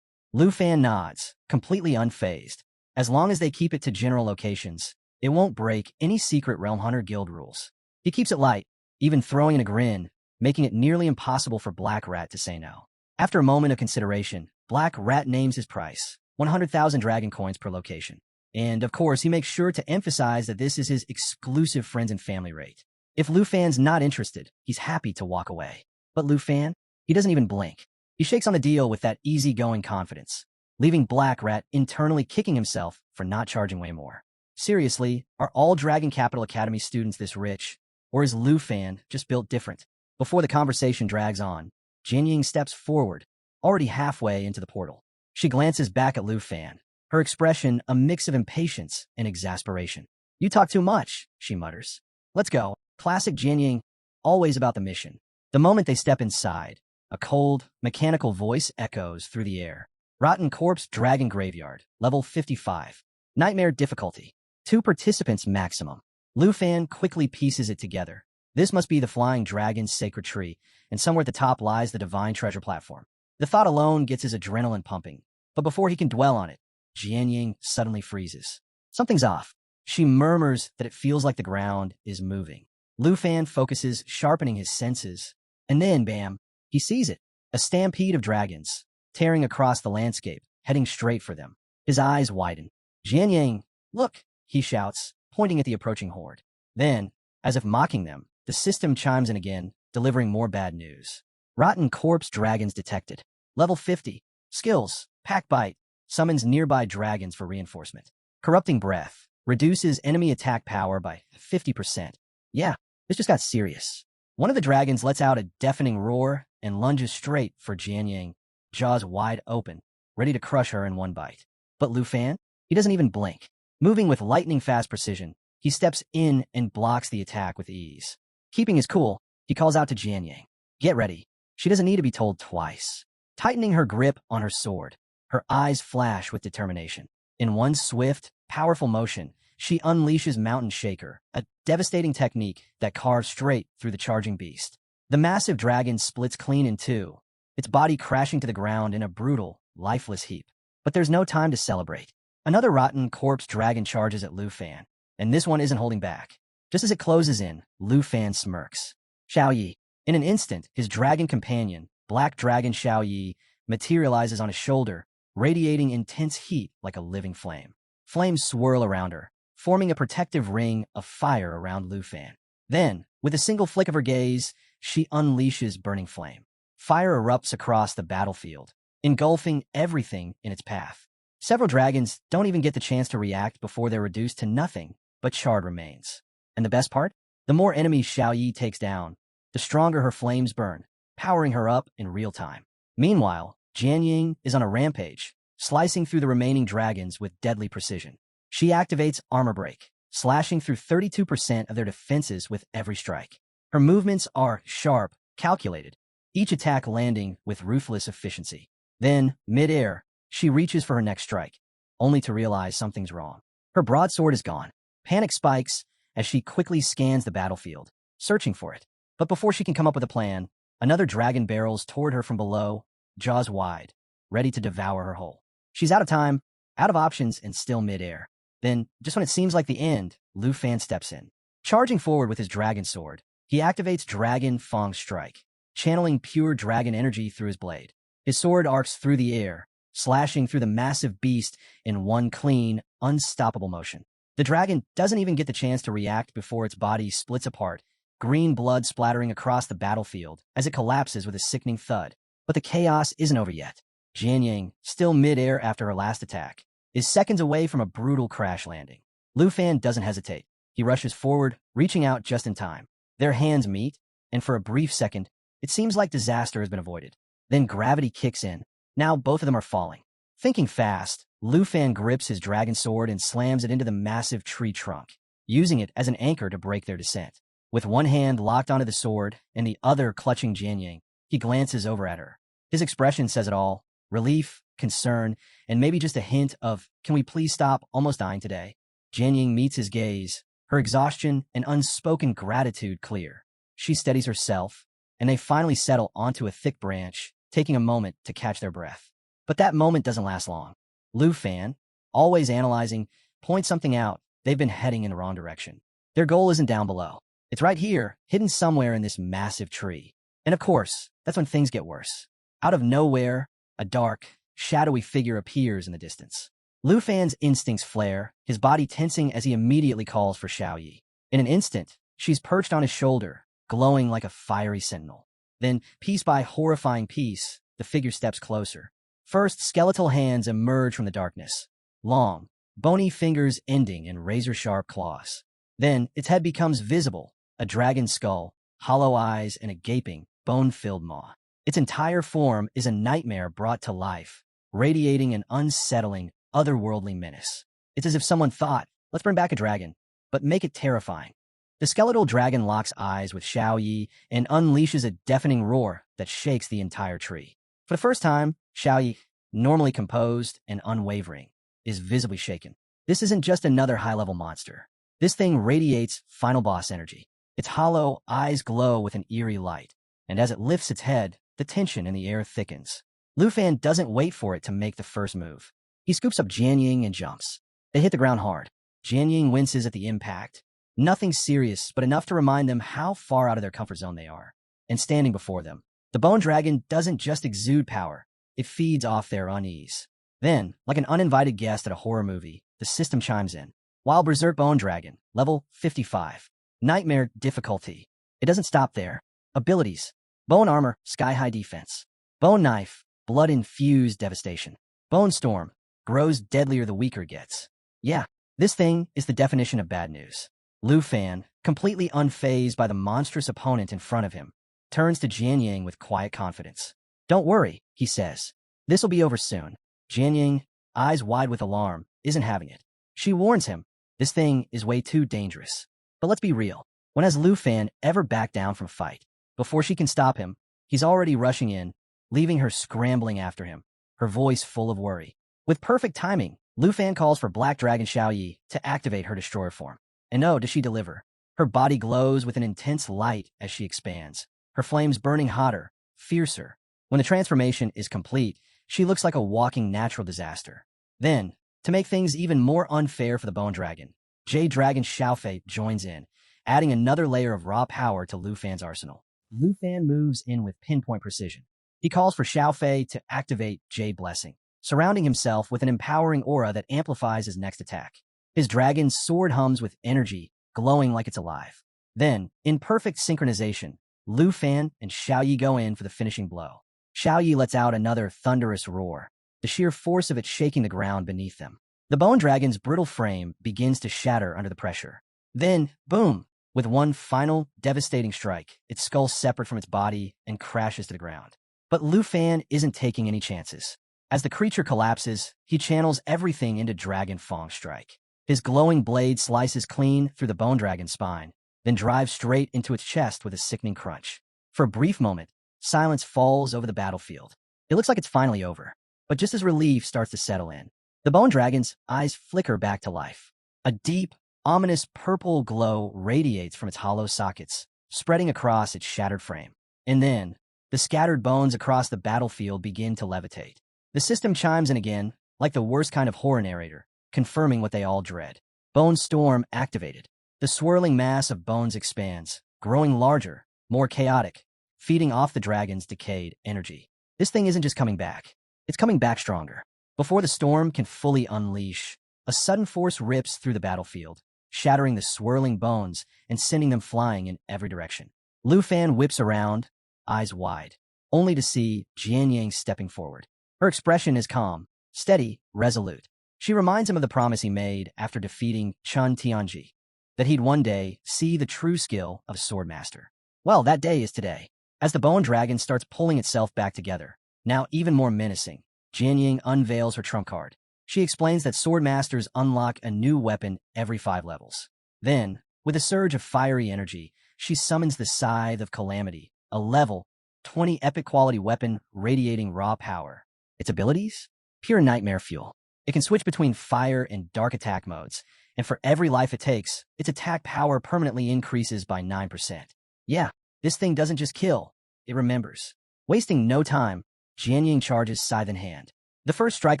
Lu Fan nods, completely unfazed. As long as they keep it to general locations, it won't break any secret Realm Hunter Guild rules. He keeps it light, even throwing in a grin, making it nearly impossible for Black Rat to say no. After a moment of consideration, Black Rat names his price, 100,000 dragon coins per location. And, of course, he makes sure to emphasize that this is his exclusive friends and family rate. If Lu Fan's not interested, he's happy to walk away. But Lu Fan? He doesn't even blink. He shakes on the deal with that easygoing confidence, leaving Black Rat internally kicking himself for not charging way more. Seriously, are all Dragon Capital Academy students this rich? Or is Lu Fan just built different? Before the conversation drags on, Jianying steps forward, already halfway into the portal. She glances back at Lu Fan, her expression a mix of impatience and exasperation. You talk too much, she mutters. Let's go. Classic Jianying, always about the mission. The moment they step inside, a cold, mechanical voice echoes through the air. Rotten Corpse Dragon Graveyard, level 55. Nightmare difficulty. 2 participants maximum. Lu Fan quickly pieces it together. This must be the Flying Dragon's sacred tree, and somewhere at the top lies the divine treasure platform. The thought alone gets his adrenaline pumping, but before he can dwell on it, Jianying suddenly freezes. Something's off. She murmurs that it feels like the ground is moving. Lu Fan focuses, sharpening his senses, and then, bam, he sees it. A stampede of dragons, tearing across the landscape, heading straight for them. His eyes widen. Jianying, look, he shouts, pointing at the approaching horde. Then, as if mocking them, the system chimes in again, delivering more bad news. Rotten Corpse Dragons detected. Level 50. Skills. Pack Bite. Summons nearby dragons for reinforcement. Corrupting Breath. Reduces enemy attack power by 50%. Yeah, this just got serious. One of the dragons lets out a deafening roar and lunges straight for Jianying, jaws wide open, ready to crush her in one bite. But Lu Fan? He doesn't even blink. Moving with lightning-fast precision, he steps in and blocks the attack with ease. Keeping his cool, he calls out to Jianying. Get ready. She doesn't need to be told twice. Tightening her grip on her sword, her eyes flash with determination. In one swift, powerful motion, she unleashes Mountain Shaker, a devastating technique that carves straight through the charging beast. The massive dragon splits clean in two, its body crashing to the ground in a brutal, lifeless heap. But there's no time to celebrate. Another Rotten Corpse Dragon charges at Lu Fan, and this one isn't holding back. Just as it closes in, Lu Fan smirks. Xiao Yi. In an instant, his dragon companion, Black Dragon Xiao Yi, materializes on his shoulder, radiating intense heat like a living flame. Flames swirl around her, forming a protective ring of fire around Lu Fan. Then, with a single flick of her gaze, she unleashes Burning Flame. Fire erupts across the battlefield, engulfing everything in its path. Several dragons don't even get the chance to react before they're reduced to nothing but charred remains. And the best part? The more enemies Xiao Yi takes down, the stronger her flames burn, powering her up in real time. Meanwhile, Jianying is on a rampage, slicing through the remaining dragons with deadly precision. She activates Armor Break, slashing through 32% of their defenses with every strike. Her movements are sharp, calculated, each attack landing with ruthless efficiency. Then, mid-air, she reaches for her next strike, only to realize something's wrong. Her broadsword is gone. Panic spikes as she quickly scans the battlefield, searching for it. But before she can come up with a plan, another dragon barrels toward her from below, jaws wide, ready to devour her whole. She's out of time, out of options, and still mid-air. Then, just when it seems like the end, Lu Fan steps in. Charging forward with his dragon sword, he activates Dragon Fang Strike, channeling pure dragon energy through his blade. His sword arcs through the air, slashing through the massive beast in one clean, unstoppable motion. The dragon doesn't even get the chance to react before its body splits apart, green blood splattering across the battlefield as it collapses with a sickening thud. But the chaos isn't over yet. Jianying, still mid-air after her last attack, is seconds away from a brutal crash landing. Lu Fan doesn't hesitate. He rushes forward, reaching out just in time. Their hands meet, and for a brief second, it seems like disaster has been avoided. Then gravity kicks in. Now both of them are falling. Thinking fast, Lu Fan grips his dragon sword and slams it into the massive tree trunk, using it as an anchor to break their descent. With one hand locked onto the sword and the other clutching Jianying, he glances over at her. His expression says it all: relief, concern, and maybe just a hint of, can we please stop almost dying today? Jianying meets his gaze, her exhaustion and unspoken gratitude clear. She steadies herself, and they finally settle onto a thick branch, taking a moment to catch their breath. But that moment doesn't last long. Lu Fan, always analyzing, points something out. They've been heading in the wrong direction. Their goal isn't down below. It's right here, hidden somewhere in this massive tree. And of course, that's when things get worse. Out of nowhere, a dark, shadowy figure appears in the distance. Lu Fan's instincts flare, his body tensing as he immediately calls for Xiaoyi. In an instant, she's perched on his shoulder, glowing like a fiery sentinel. Then, piece by horrifying piece, the figure steps closer. First, skeletal hands emerge from the darkness. Long, bony fingers ending in razor-sharp claws. Then, its head becomes visible, a dragon's skull, hollow eyes, and a gaping, bone-filled maw. Its entire form is a nightmare brought to life, radiating an unsettling, otherworldly menace. It's as if someone thought, let's bring back a dragon, but make it terrifying. The skeletal dragon locks eyes with Xiaoyi and unleashes a deafening roar that shakes the entire tree. For the first time, Xiaoyi, normally composed and unwavering, is visibly shaken. This isn't just another high-level monster. This thing radiates final boss energy. Its hollow eyes glow with an eerie light, and as it lifts its head, the tension in the air thickens. Lu Fan doesn't wait for it to make the first move. He scoops up Jian Ying and jumps. They hit the ground hard. Jian Ying winces at the impact. Nothing serious, but enough to remind them how far out of their comfort zone they are. And standing before them, the bone dragon doesn't just exude power, it feeds off their unease. Then, like an uninvited guest at a horror movie, the system chimes in. Wild Berserk Bone Dragon, level 55. Nightmare difficulty. It doesn't stop there. Abilities. Bone Armor, Sky-High Defense. Bone Knife, Blood-Infused Devastation. Bone Storm, grows deadlier the weaker it gets. Yeah, this thing is the definition of bad news. Lu Fan, completely unfazed by the monstrous opponent in front of him, turns to Jian Ying with quiet confidence. Don't worry, he says. This'll be over soon. Jian Ying, eyes wide with alarm, isn't having it. She warns him, this thing is way too dangerous. But let's be real. When has Lu Fan ever backed down from a fight? Before she can stop him, he's already rushing in, leaving her scrambling after him, her voice full of worry. With perfect timing, Lu Fan calls for Black Dragon Xiaoyi to activate her destroyer form. And oh, does she deliver. Her body glows with an intense light as she expands, her flames burning hotter, fiercer. When the transformation is complete, she looks like a walking natural disaster. Then, to make things even more unfair for the Bone Dragon, Jade Dragon Xiaofei joins in, adding another layer of raw power to Lu Fan's arsenal. Lu Fan moves in with pinpoint precision. He calls for Xiaofei to activate Jade Blessing, surrounding himself with an empowering aura that amplifies his next attack. His dragon's sword hums with energy, glowing like it's alive. Then, in perfect synchronization, Lu Fan and Xiaoyi go in for the finishing blow. Xiaoyi lets out another thunderous roar, the sheer force of it shaking the ground beneath them. The bone dragon's brittle frame begins to shatter under the pressure. Then, boom! With one final, devastating strike, its skull separate from its body and crashes to the ground. But Lu Fan isn't taking any chances. As the creature collapses, he channels everything into Dragon Fang Strike. His glowing blade slices clean through the bone dragon's spine, then drives straight into its chest with a sickening crunch. For a brief moment, silence falls over the battlefield. It looks like it's finally over. But just as relief starts to settle in, the bone dragon's eyes flicker back to life. A deep, ominous purple glow radiates from its hollow sockets, spreading across its shattered frame. And then, the scattered bones across the battlefield begin to levitate. The system chimes in again, like the worst kind of horror narrator, confirming what they all dread. Bone Storm activated. The swirling mass of bones expands, growing larger, more chaotic, feeding off the dragon's decayed energy. This thing isn't just coming back. It's coming back stronger. Before the storm can fully unleash, a sudden force rips through the battlefield, shattering the swirling bones and sending them flying in every direction. Lu Fan whips around, eyes wide, only to see Jian Ying stepping forward. Her expression is calm, steady, resolute. She reminds him of the promise he made after defeating Chun Tianji, that he'd one day see the true skill of a swordmaster. Well, that day is today. As the bone dragon starts pulling itself back together, now even more menacing, Jian Ying unveils her trump card. She explains that swordmasters unlock a new weapon every 5 levels. Then, with a surge of fiery energy, she summons the Scythe of Calamity, a level 20 epic quality weapon radiating raw power. Its abilities? Pure nightmare fuel. It can switch between fire and dark attack modes, and for every life it takes, its attack power permanently increases by 9%. Yeah, this thing doesn't just kill, it remembers. Wasting no time, Jianying charges scythe in hand. The first strike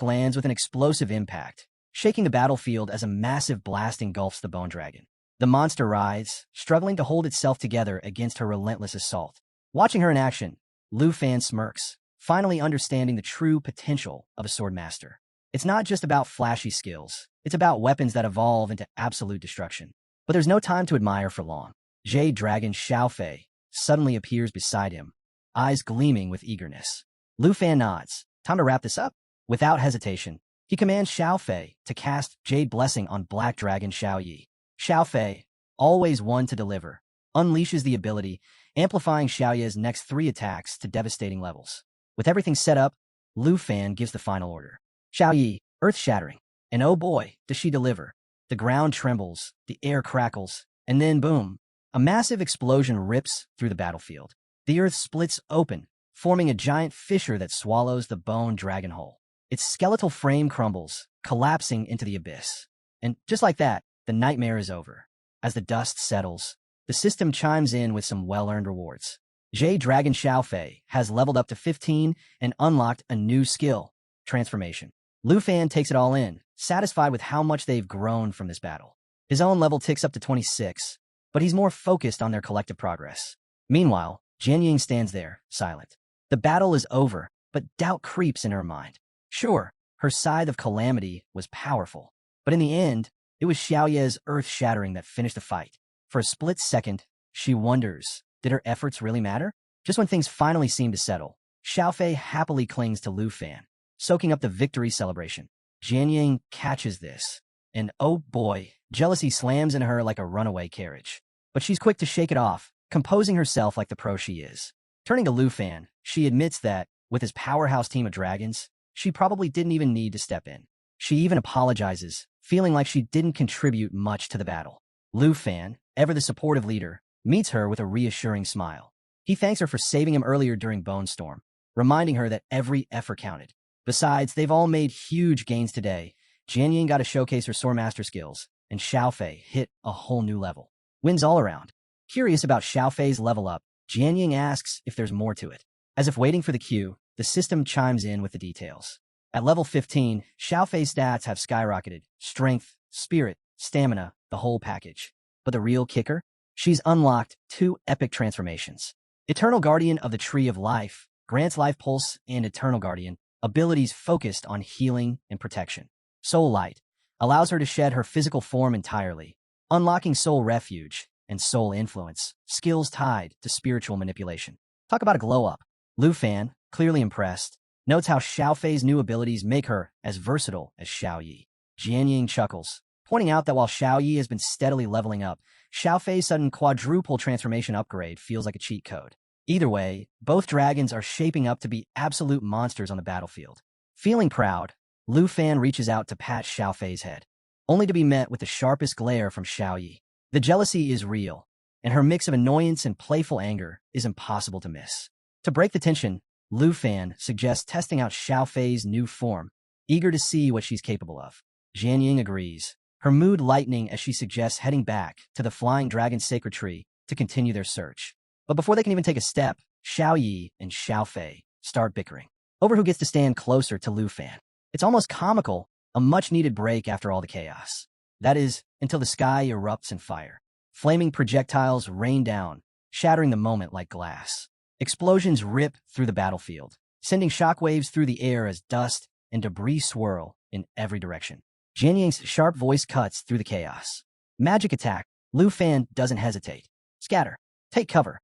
lands with an explosive impact, shaking the battlefield as a massive blast engulfs the bone dragon. The monster writhes, struggling to hold itself together against her relentless assault. Watching her in action, Lu Fan smirks, finally understanding the true potential of a sword master. It's not just about flashy skills, it's about weapons that evolve into absolute destruction. But there's no time to admire for long. Jade Dragon Xiaofei suddenly appears beside him, eyes gleaming with eagerness. Lu Fan nods. Time to wrap this up. Without hesitation, he commands Xiaofei to cast Jade Blessing on Black Dragon Xiaoyi. Xiaofei, always one to deliver, unleashes the ability, amplifying Xiaoye's next 3 attacks to devastating levels. With everything set up, Lu Fan gives the final order. Xiaoyi, earth-shattering. And oh boy, does she deliver. The ground trembles, the air crackles, and then boom, a massive explosion rips through the battlefield. The earth splits open, forming a giant fissure that swallows the bone dragon whole. Its skeletal frame crumbles, collapsing into the abyss. And just like that, the nightmare is over. As the dust settles, the system chimes in with some well-earned rewards. Jade Dragon Xiaofei has leveled up to 15 and unlocked a new skill, Transformation. Lu Fan takes it all in, satisfied with how much they've grown from this battle. His own level ticks up to 26, but he's more focused on their collective progress. Meanwhile, Jianying stands there, silent. The battle is over, but doubt creeps in her mind. Sure, her scythe of calamity was powerful, but in the end, it was Xiaoye's earth-shattering that finished the fight. For a split second, she wonders, did her efforts really matter? Just when things finally seem to settle, Xiaofei happily clings to Lu Fan, soaking up the victory celebration. Jianying catches this, and oh boy, jealousy slams into her like a runaway carriage. But she's quick to shake it off, composing herself like the pro she is. Turning to Lu Fan, she admits that, with his powerhouse team of dragons, she probably didn't even need to step in. She even apologizes, feeling like she didn't contribute much to the battle. Lu Fan, ever the supportive leader, meets her with a reassuring smile. He thanks her for saving him earlier during Bone Storm, reminding her that every effort counted. Besides, they've all made huge gains today. Jianying got to showcase her Swordmaster skills, and Xiaofei hit a whole new level. Wins all around. Curious about Xiaofei's level up, Jianying asks if there's more to it. As if waiting for the cue, the system chimes in with the details. At level 15, Xiaofei's stats have skyrocketed. Strength, spirit, stamina, the whole package. But the real kicker? She's unlocked 2 epic transformations. Eternal Guardian of the Tree of Life grants Life Pulse and Eternal Guardian, abilities focused on healing and protection. Soul Light allows her to shed her physical form entirely, unlocking Soul Refuge and Soul Influence, skills tied to spiritual manipulation. Talk about a glow-up. Lu Fan, clearly impressed, notes how Xiaofei's new abilities make her as versatile as Xiaoyi. Jianying chuckles, pointing out that while Xiaoyi has been steadily leveling up, Xiaofei's sudden quadruple transformation upgrade feels like a cheat code. Either way, both dragons are shaping up to be absolute monsters on the battlefield. Feeling proud, Lu Fan reaches out to pat Xiaofei's head, only to be met with the sharpest glare from Xiaoyi. The jealousy is real, and her mix of annoyance and playful anger is impossible to miss. To break the tension, Lu Fan suggests testing out Xiaofei's new form, eager to see what she's capable of. Jianying agrees, her mood lightening as she suggests heading back to the Flying Dragon Sacred Tree to continue their search. But before they can even take a step, Xiaoyi and Xiaofei start bickering over who gets to stand closer to Lu Fan. It's almost comical, a much-needed break after all the chaos. That is, until the sky erupts in fire. Flaming projectiles rain down, shattering the moment like glass. Explosions rip through the battlefield, sending shockwaves through the air as dust and debris swirl in every direction. Jianying's sharp voice cuts through the chaos. Magic attack. Lu Fan doesn't hesitate. Scatter. Take cover.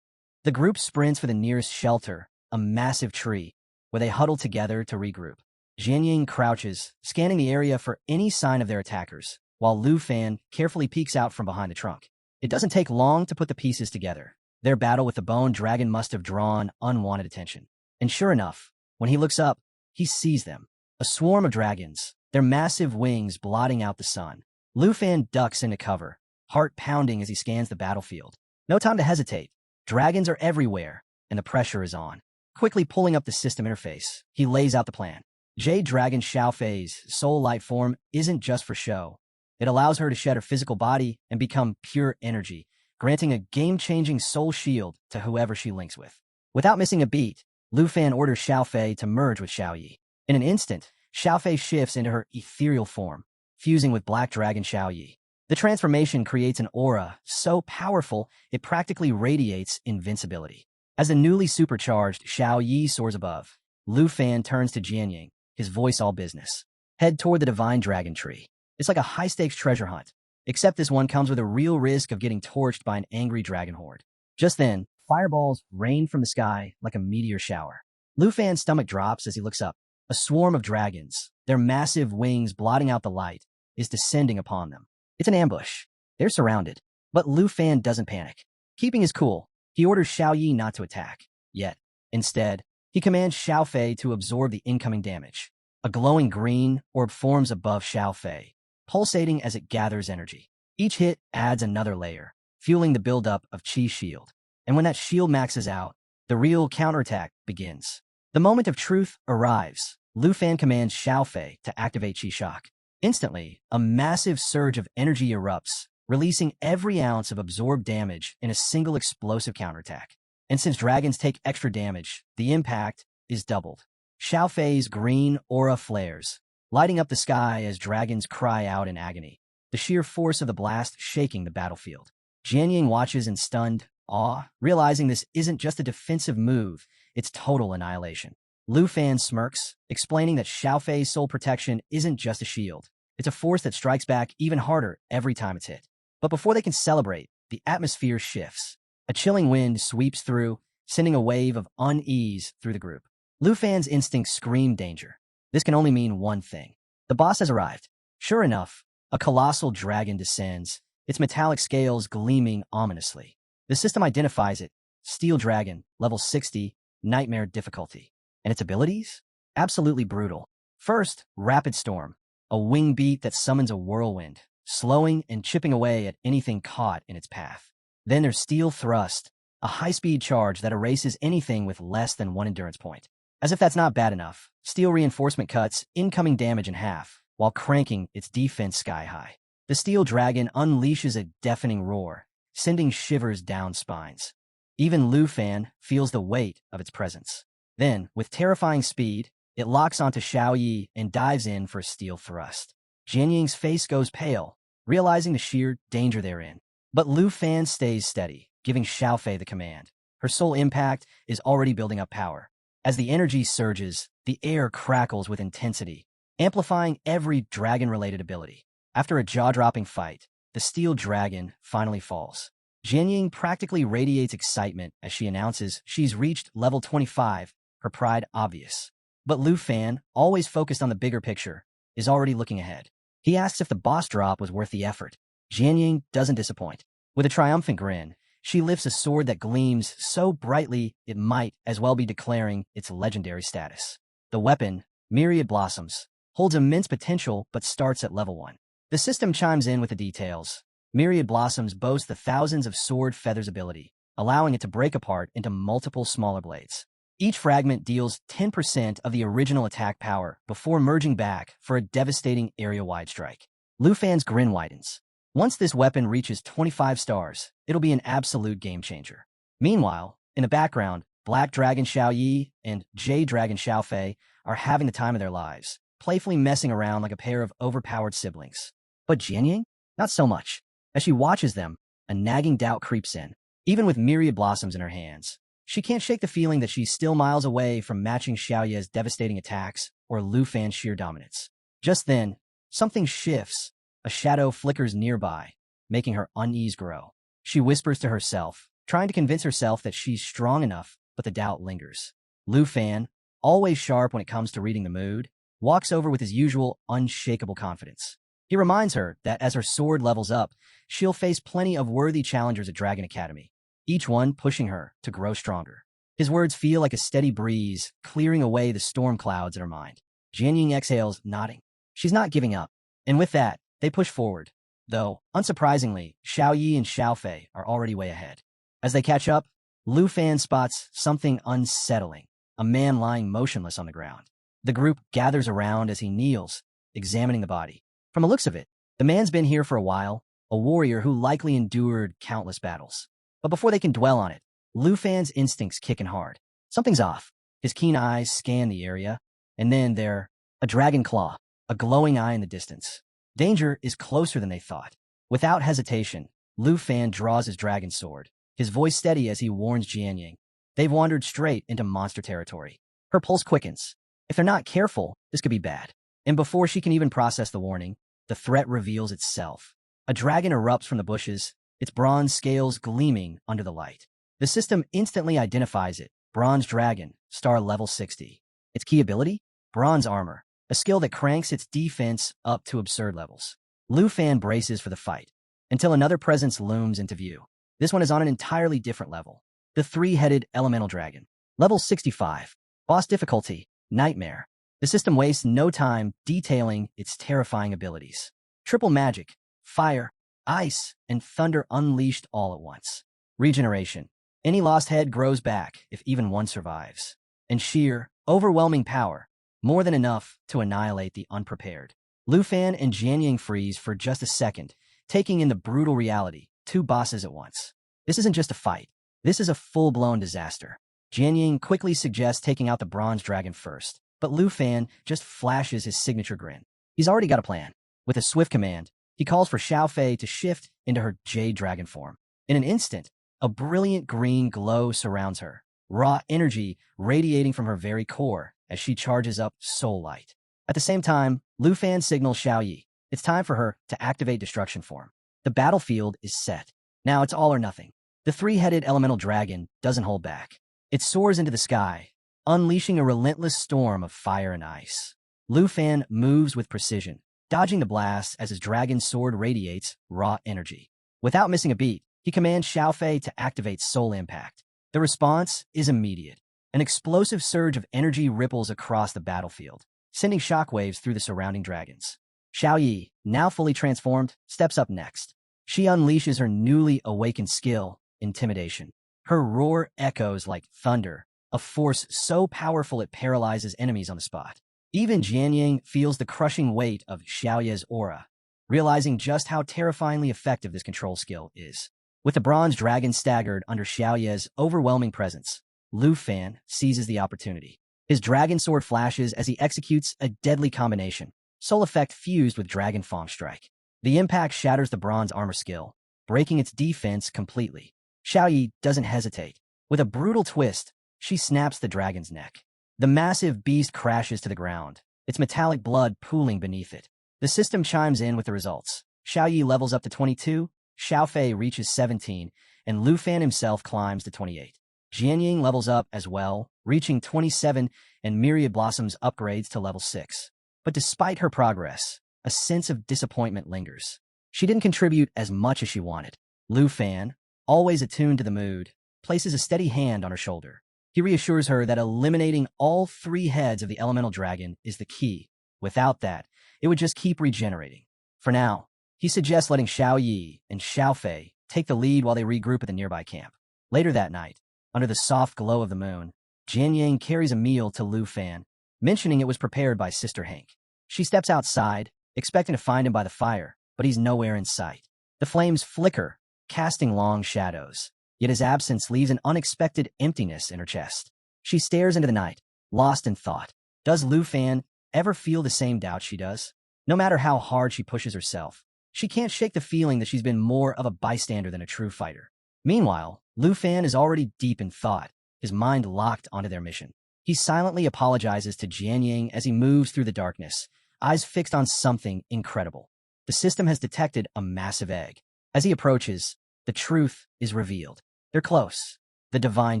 The group sprints for the nearest shelter, a massive tree, where they huddle together to regroup. Jianying crouches, scanning the area for any sign of their attackers, while Lu Fan carefully peeks out from behind the trunk. It doesn't take long to put the pieces together. Their battle with the bone dragon must have drawn unwanted attention. And sure enough, when he looks up, he sees them. A swarm of dragons, their massive wings blotting out the sun. Lu Fan ducks into cover, heart pounding as he scans the battlefield. No time to hesitate. Dragons are everywhere, and the pressure is on. Quickly pulling up the system interface, he lays out the plan. Jade Dragon Xiaofei's soul light form isn't just for show. It allows her to shed her physical body and become pure energy, granting a game-changing soul shield to whoever she links with. Without missing a beat, Lu Fan orders Xiao Fei to merge with Xiao Yi. In an instant, Xiao Fei shifts into her ethereal form, fusing with Black Dragon Xiao Yi. The transformation creates an aura so powerful it practically radiates invincibility. As the newly supercharged Xiao Yi soars above, Lu Fan turns to Jianying, his voice all business. Head toward the Divine Dragon Tree. It's like a high-stakes treasure hunt, except this one comes with a real risk of getting torched by an angry dragon horde. Just then, fireballs rain from the sky like a meteor shower. Lu Fan's stomach drops as he looks up. A swarm of dragons, their massive wings blotting out the light, is descending upon them. It's an ambush. They're surrounded. But Lu Fan doesn't panic. Keeping his cool, he orders Xiao Yi not to attack. Yet, instead, he commands Xiao Fei to absorb the incoming damage. A glowing green orb forms above Xiao Fei, pulsating as it gathers energy. Each hit adds another layer, fueling the buildup of Qi shield. And when that shield maxes out, the real counterattack begins. The moment of truth arrives. Lu Fan commands Xiao Fei to activate Qi Shock. Instantly, a massive surge of energy erupts, releasing every ounce of absorbed damage in a single explosive counterattack. And since dragons take extra damage, the impact is doubled. Xiao Fei's green aura flares, lighting up the sky as dragons cry out in agony, the sheer force of the blast shaking the battlefield. Jianying watches in stunned awe, realizing this isn't just a defensive move, it's total annihilation. Lu Fan smirks, explaining that Xiao Fei's soul protection isn't just a shield. It's a force that strikes back even harder every time it's hit. But before they can celebrate, the atmosphere shifts. A chilling wind sweeps through, sending a wave of unease through the group. Lu Fan's instincts scream danger. This can only mean one thing. The boss has arrived. Sure enough, a colossal dragon descends, its metallic scales gleaming ominously. The system identifies it. Steel Dragon, level 60, Nightmare difficulty. And its abilities? Absolutely brutal. First, Rapid Storm, a wing beat that summons a whirlwind, slowing and chipping away at anything caught in its path. Then there's Steel Thrust, a high-speed charge that erases anything with less than one endurance point. As if that's not bad enough, Steel Reinforcement cuts incoming damage in half, while cranking its defense sky-high. The Steel Dragon unleashes a deafening roar, sending shivers down spines. Even Lu Fan feels the weight of its presence. Then, with terrifying speed, it locks onto Xiao Yi and dives in for a steel thrust. Jianying's face goes pale, realizing the sheer danger they're in. But Lu Fan stays steady, giving Xiao Fei the command. Her soul impact is already building up power. As the energy surges, the air crackles with intensity, amplifying every dragon-related ability. After a jaw-dropping fight, the Steel Dragon finally falls. Jianying practically radiates excitement as she announces she's reached level 25, her pride obvious. But Lu Fan, always focused on the bigger picture, is already looking ahead. He asks if the boss drop was worth the effort. Jianying doesn't disappoint. With a triumphant grin, she lifts a sword that gleams so brightly it might as well be declaring its legendary status. The weapon, Myriad Blossoms, holds immense potential but starts at level 1. The system chimes in with the details. Myriad Blossoms boast the thousands of sword feathers ability, allowing it to break apart into multiple smaller blades. Each fragment deals 10% of the original attack power before merging back for a devastating area-wide strike. Lu Fan's grin widens. Once this weapon reaches 25 stars, it'll be an absolute game-changer. Meanwhile, in the background, Black Dragon Xiao Yi and Jade Dragon Xiao Fei are having the time of their lives, playfully messing around like a pair of overpowered siblings. But Jianying? Not so much. As she watches them, a nagging doubt creeps in. Even with Myriad Blossoms in her hands, she can't shake the feeling that she's still miles away from matching Xiao Ye's devastating attacks or Lu Fan's sheer dominance. Just then, something shifts. A shadow flickers nearby, making her unease grow. She whispers to herself, trying to convince herself that she's strong enough, but the doubt lingers. Lu Fan, always sharp when it comes to reading the mood, walks over with his usual unshakable confidence. He reminds her that as her sword levels up, she'll face plenty of worthy challengers at Dragon Academy, each one pushing her to grow stronger. His words feel like a steady breeze, clearing away the storm clouds in her mind. Jianying exhales, nodding. She's not giving up. And with that, they push forward. Though, unsurprisingly, Xiao Yi and Xiao Fei are already way ahead. As they catch up, Lu Fan spots something unsettling, a man lying motionless on the ground. The group gathers around as he kneels, examining the body. From the looks of it, the man's been here for a while, a warrior who likely endured countless battles. But before they can dwell on it, Lu Fan's instincts kick in hard. Something's off. His keen eyes scan the area, and then there, a dragon claw, a glowing eye in the distance. Danger is closer than they thought. Without hesitation, Lu Fan draws his dragon sword, his voice steady as he warns Jianying. They've wandered straight into monster territory. Her pulse quickens. If they're not careful, this could be bad. And before she can even process the warning, the threat reveals itself. A dragon erupts from the bushes, its bronze scales gleaming under the light. The system instantly identifies it. Bronze Dragon, star level 60. Its key ability? Bronze Armor, a skill that cranks its defense up to absurd levels. Lu Fan braces for the fight, until another presence looms into view. This one is on an entirely different level. The three-headed Elemental Dragon. Level 65. Boss difficulty, Nightmare. The system wastes no time detailing its terrifying abilities. Triple magic, fire, ice, and thunder unleashed all at once. Regeneration. Any lost head grows back if even one survives. And sheer, overwhelming power, more than enough to annihilate the unprepared. Lu Fan and Jianying freeze for just a second, taking in the brutal reality, two bosses at once. This isn't just a fight. This is a full-blown disaster. Jianying quickly suggests taking out the Bronze Dragon first, but Lu Fan just flashes his signature grin. He's already got a plan. With a swift command, he calls for Xiao Fei to shift into her Jade Dragon form. In an instant, a brilliant green glow surrounds her, raw energy radiating from her very core as she charges up soul light. At the same time, Lu Fan signals Xiao Yi. It's time for her to activate destruction form. The battlefield is set. Now it's all or nothing. The three-headed elemental dragon doesn't hold back. It soars into the sky, unleashing a relentless storm of fire and ice. Lu Fan moves with precision, dodging the blast as his dragon sword radiates raw energy. Without missing a beat, he commands Xiao Fei to activate Soul Impact. The response is immediate. An explosive surge of energy ripples across the battlefield, sending shockwaves through the surrounding dragons. Xiao Yi, now fully transformed, steps up next. She unleashes her newly awakened skill, Intimidation. Her roar echoes like thunder, a force so powerful it paralyzes enemies on the spot. Even Jianying feels the crushing weight of Xiaoye's aura, realizing just how terrifyingly effective this control skill is. With the Bronze Dragon staggered under Xiaoye's overwhelming presence, Lu Fan seizes the opportunity. His dragon sword flashes as he executes a deadly combination, Soul Effect fused with Dragon Fang Strike. The impact shatters the bronze armor skill, breaking its defense completely. Xiao Yi doesn't hesitate. With a brutal twist, she snaps the dragon's neck. The massive beast crashes to the ground, its metallic blood pooling beneath it. The system chimes in with the results. Xiao Yi levels up to 22, Xiao Fei reaches 17, and Lu Fan himself climbs to 28. Jianying levels up as well, reaching 27, and Myriad Blossoms upgrades to level 6. But despite her progress, a sense of disappointment lingers. She didn't contribute as much as she wanted. Lu Fan, always attuned to the mood, places a steady hand on her shoulder. He reassures her that eliminating all three heads of the elemental dragon is the key. Without that, it would just keep regenerating. For now, he suggests letting Xiao Yi and Xiao Fei take the lead while they regroup at the nearby camp. Later that night, under the soft glow of the moon, Jianying carries a meal to Lu Fan, mentioning it was prepared by Sister Hank. She steps outside, expecting to find him by the fire, but he's nowhere in sight. The flames flicker, casting long shadows, yet his absence leaves an unexpected emptiness in her chest. She stares into the night, lost in thought. Does Lu Fan ever feel the same doubt she does? No matter how hard she pushes herself, she can't shake the feeling that she's been more of a bystander than a true fighter. Meanwhile, Lu Fan is already deep in thought, his mind locked onto their mission. He silently apologizes to Jianying as he moves through the darkness, eyes fixed on something incredible. The system has detected a massive egg. As he approaches, the truth is revealed. They're close. The divine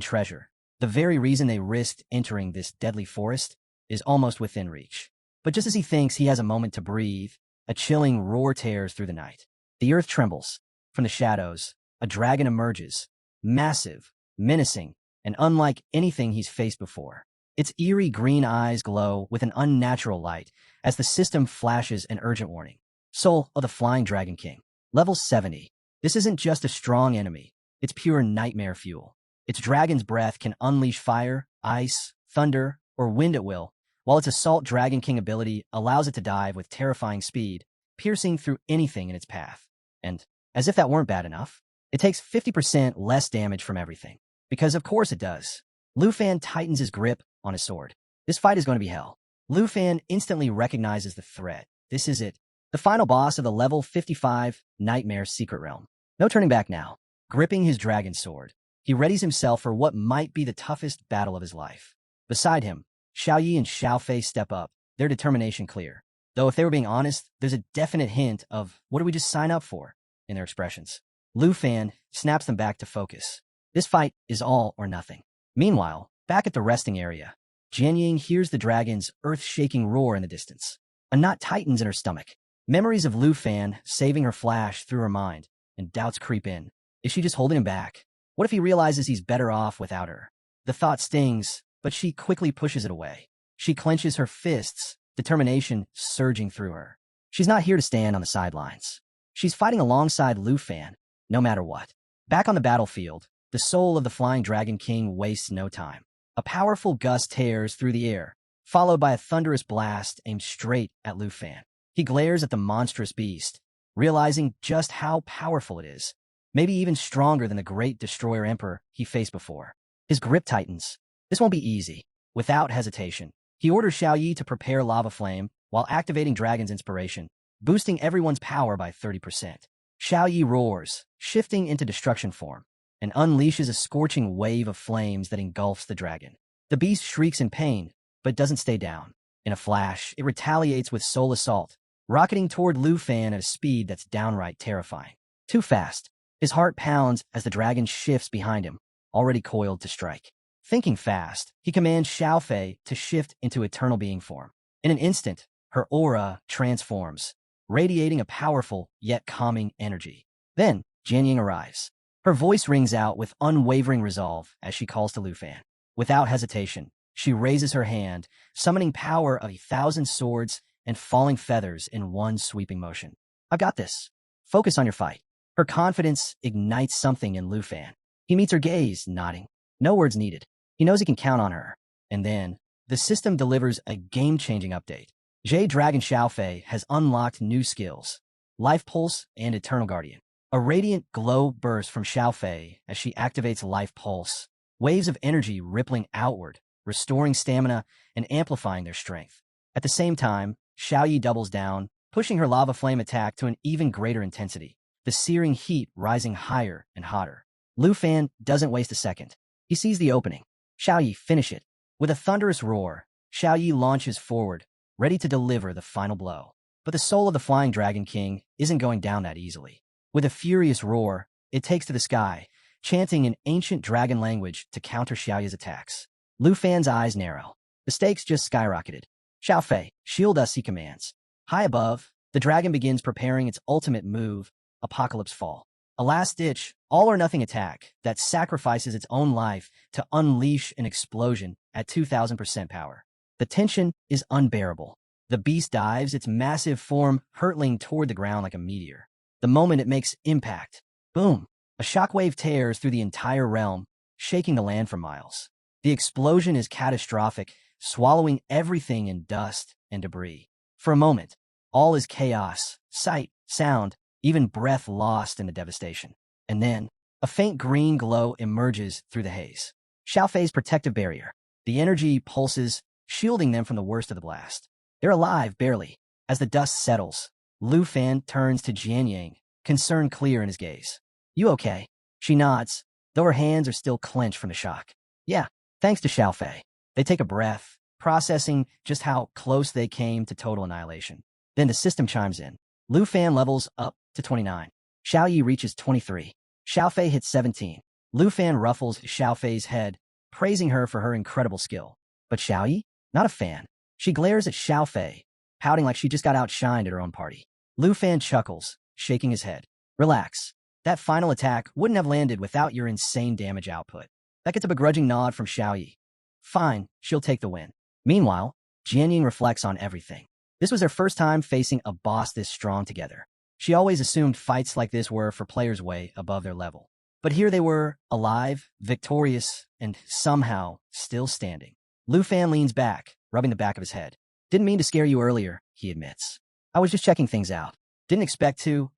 treasure, the very reason they risked entering this deadly forest, is almost within reach. But just as he thinks he has a moment to breathe, a chilling roar tears through the night. The earth trembles. From the shadows, a dragon emerges, massive, menacing, and unlike anything he's faced before. Its eerie green eyes glow with an unnatural light as the system flashes an urgent warning. Soul of the Flying Dragon King. Level 70. This isn't just a strong enemy. It's pure nightmare fuel. Its dragon's breath can unleash fire, ice, thunder, or wind at will, while its Assault Dragon King ability allows it to dive with terrifying speed, piercing through anything in its path. And, as if that weren't bad enough, it takes 50% less damage from everything. Because of course it does. Lu Fan tightens his grip on his sword. This fight is going to be hell. Lu Fan instantly recognizes the threat. This is it. The final boss of the level 55 Nightmare Secret Realm. No turning back now. Gripping his dragon sword, he readies himself for what might be the toughest battle of his life. Beside him, Xiaoyi and Xiaofei step up, their determination clear. Though if they were being honest, there's a definite hint of what did we just sign up for in their expressions. Lu Fan snaps them back to focus. This fight is all or nothing. Meanwhile, back at the resting area, Jianying hears the dragon's earth-shaking roar in the distance. A knot tightens in her stomach. Memories of Lu Fan saving her flash through her mind, and doubts creep in. Is she just holding him back? What if he realizes he's better off without her? The thought stings, but she quickly pushes it away. She clenches her fists, determination surging through her. She's not here to stand on the sidelines. She's fighting alongside Lu Fan, no matter what. Back on the battlefield, the soul of the Flying Dragon King wastes no time. A powerful gust tears through the air, followed by a thunderous blast aimed straight at Lu Fan. He glares at the monstrous beast, realizing just how powerful it is, maybe even stronger than the great Destroyer Emperor he faced before. His grip tightens. This won't be easy. Without hesitation, he orders Xiaoyi to prepare Lava Flame while activating Dragon's Inspiration, boosting everyone's power by 30%. Xiaoyi roars, shifting into destruction form, and unleashes a scorching wave of flames that engulfs the dragon. The beast shrieks in pain, but doesn't stay down. In a flash, it retaliates with Soul Assault, rocketing toward Lu Fan at a speed that's downright terrifying. Too fast. His heart pounds as the dragon shifts behind him, already coiled to strike. Thinking fast, he commands Xiaofei to shift into Eternal Being form. In an instant, her aura transforms, radiating a powerful yet calming energy. Then, Jianying arrives. Her voice rings out with unwavering resolve as she calls to Lu Fan. Without hesitation, she raises her hand, summoning power of 1,000 swords and falling feathers in one sweeping motion. I've got this. Focus on your fight. Her confidence ignites something in Lu Fan. He meets her gaze, nodding. No words needed. He knows he can count on her. And then, the system delivers a game-changing update. Jade Dragon Xiaofei has unlocked new skills, Life Pulse and Eternal Guardian. A radiant glow bursts from Xiaofei as she activates Life Pulse, waves of energy rippling outward, restoring stamina and amplifying their strength. At the same time, Xiaoyi doubles down, pushing her lava flame attack to an even greater intensity, the searing heat rising higher and hotter. Lu Fan doesn't waste a second. He sees the opening. Xiaoyi, finish it. With a thunderous roar, Xiaoyi launches forward, ready to deliver the final blow. But the soul of the Flying Dragon King isn't going down that easily. With a furious roar, it takes to the sky, chanting in ancient dragon language to counter Xiaoyi's attacks. Lu Fan's eyes narrow. The stakes just skyrocketed. Xiaofei, shield us, he commands. High above, the dragon begins preparing its ultimate move, Apocalypse Fall. A last-ditch, all-or-nothing attack that sacrifices its own life to unleash an explosion at 2,000% power. The tension is unbearable. The beast dives, its massive form hurtling toward the ground like a meteor. The moment it makes impact, boom, a shockwave tears through the entire realm, shaking the land for miles. The explosion is catastrophic, swallowing everything in dust and debris. For a moment, all is chaos, sight, sound, even breath lost in the devastation. And then, a faint green glow emerges through the haze. Xiaofei's protective barrier. The energy pulses, shielding them from the worst of the blast. They're alive, barely. As the dust settles, Lu Fan turns to Jianying, concern clear in his gaze. You okay? She nods, though her hands are still clenched from the shock. Yeah, thanks to Xiaofei. They take a breath, processing just how close they came to total annihilation. Then the system chimes in. Lu Fan levels up to 29. Xiaoyi reaches 23. Xiaofei hits 17. Lu Fan ruffles Xiaofei's head, praising her for her incredible skill. But Xiaoyi? Not a fan. She glares at Xiaofei, pouting like she just got outshined at her own party. Lu Fan chuckles, shaking his head. Relax. That final attack wouldn't have landed without your insane damage output. That gets a begrudging nod from Xiaoyi. Fine, she'll take the win. Meanwhile, Jianying reflects on everything. This was her first time facing a boss this strong together. She always assumed fights like this were for players way above their level. But here they were, alive, victorious, and somehow still standing. Lu Fan leans back, rubbing the back of his head. Didn't mean to scare you earlier, he admits. I was just checking things out. Didn't expect to,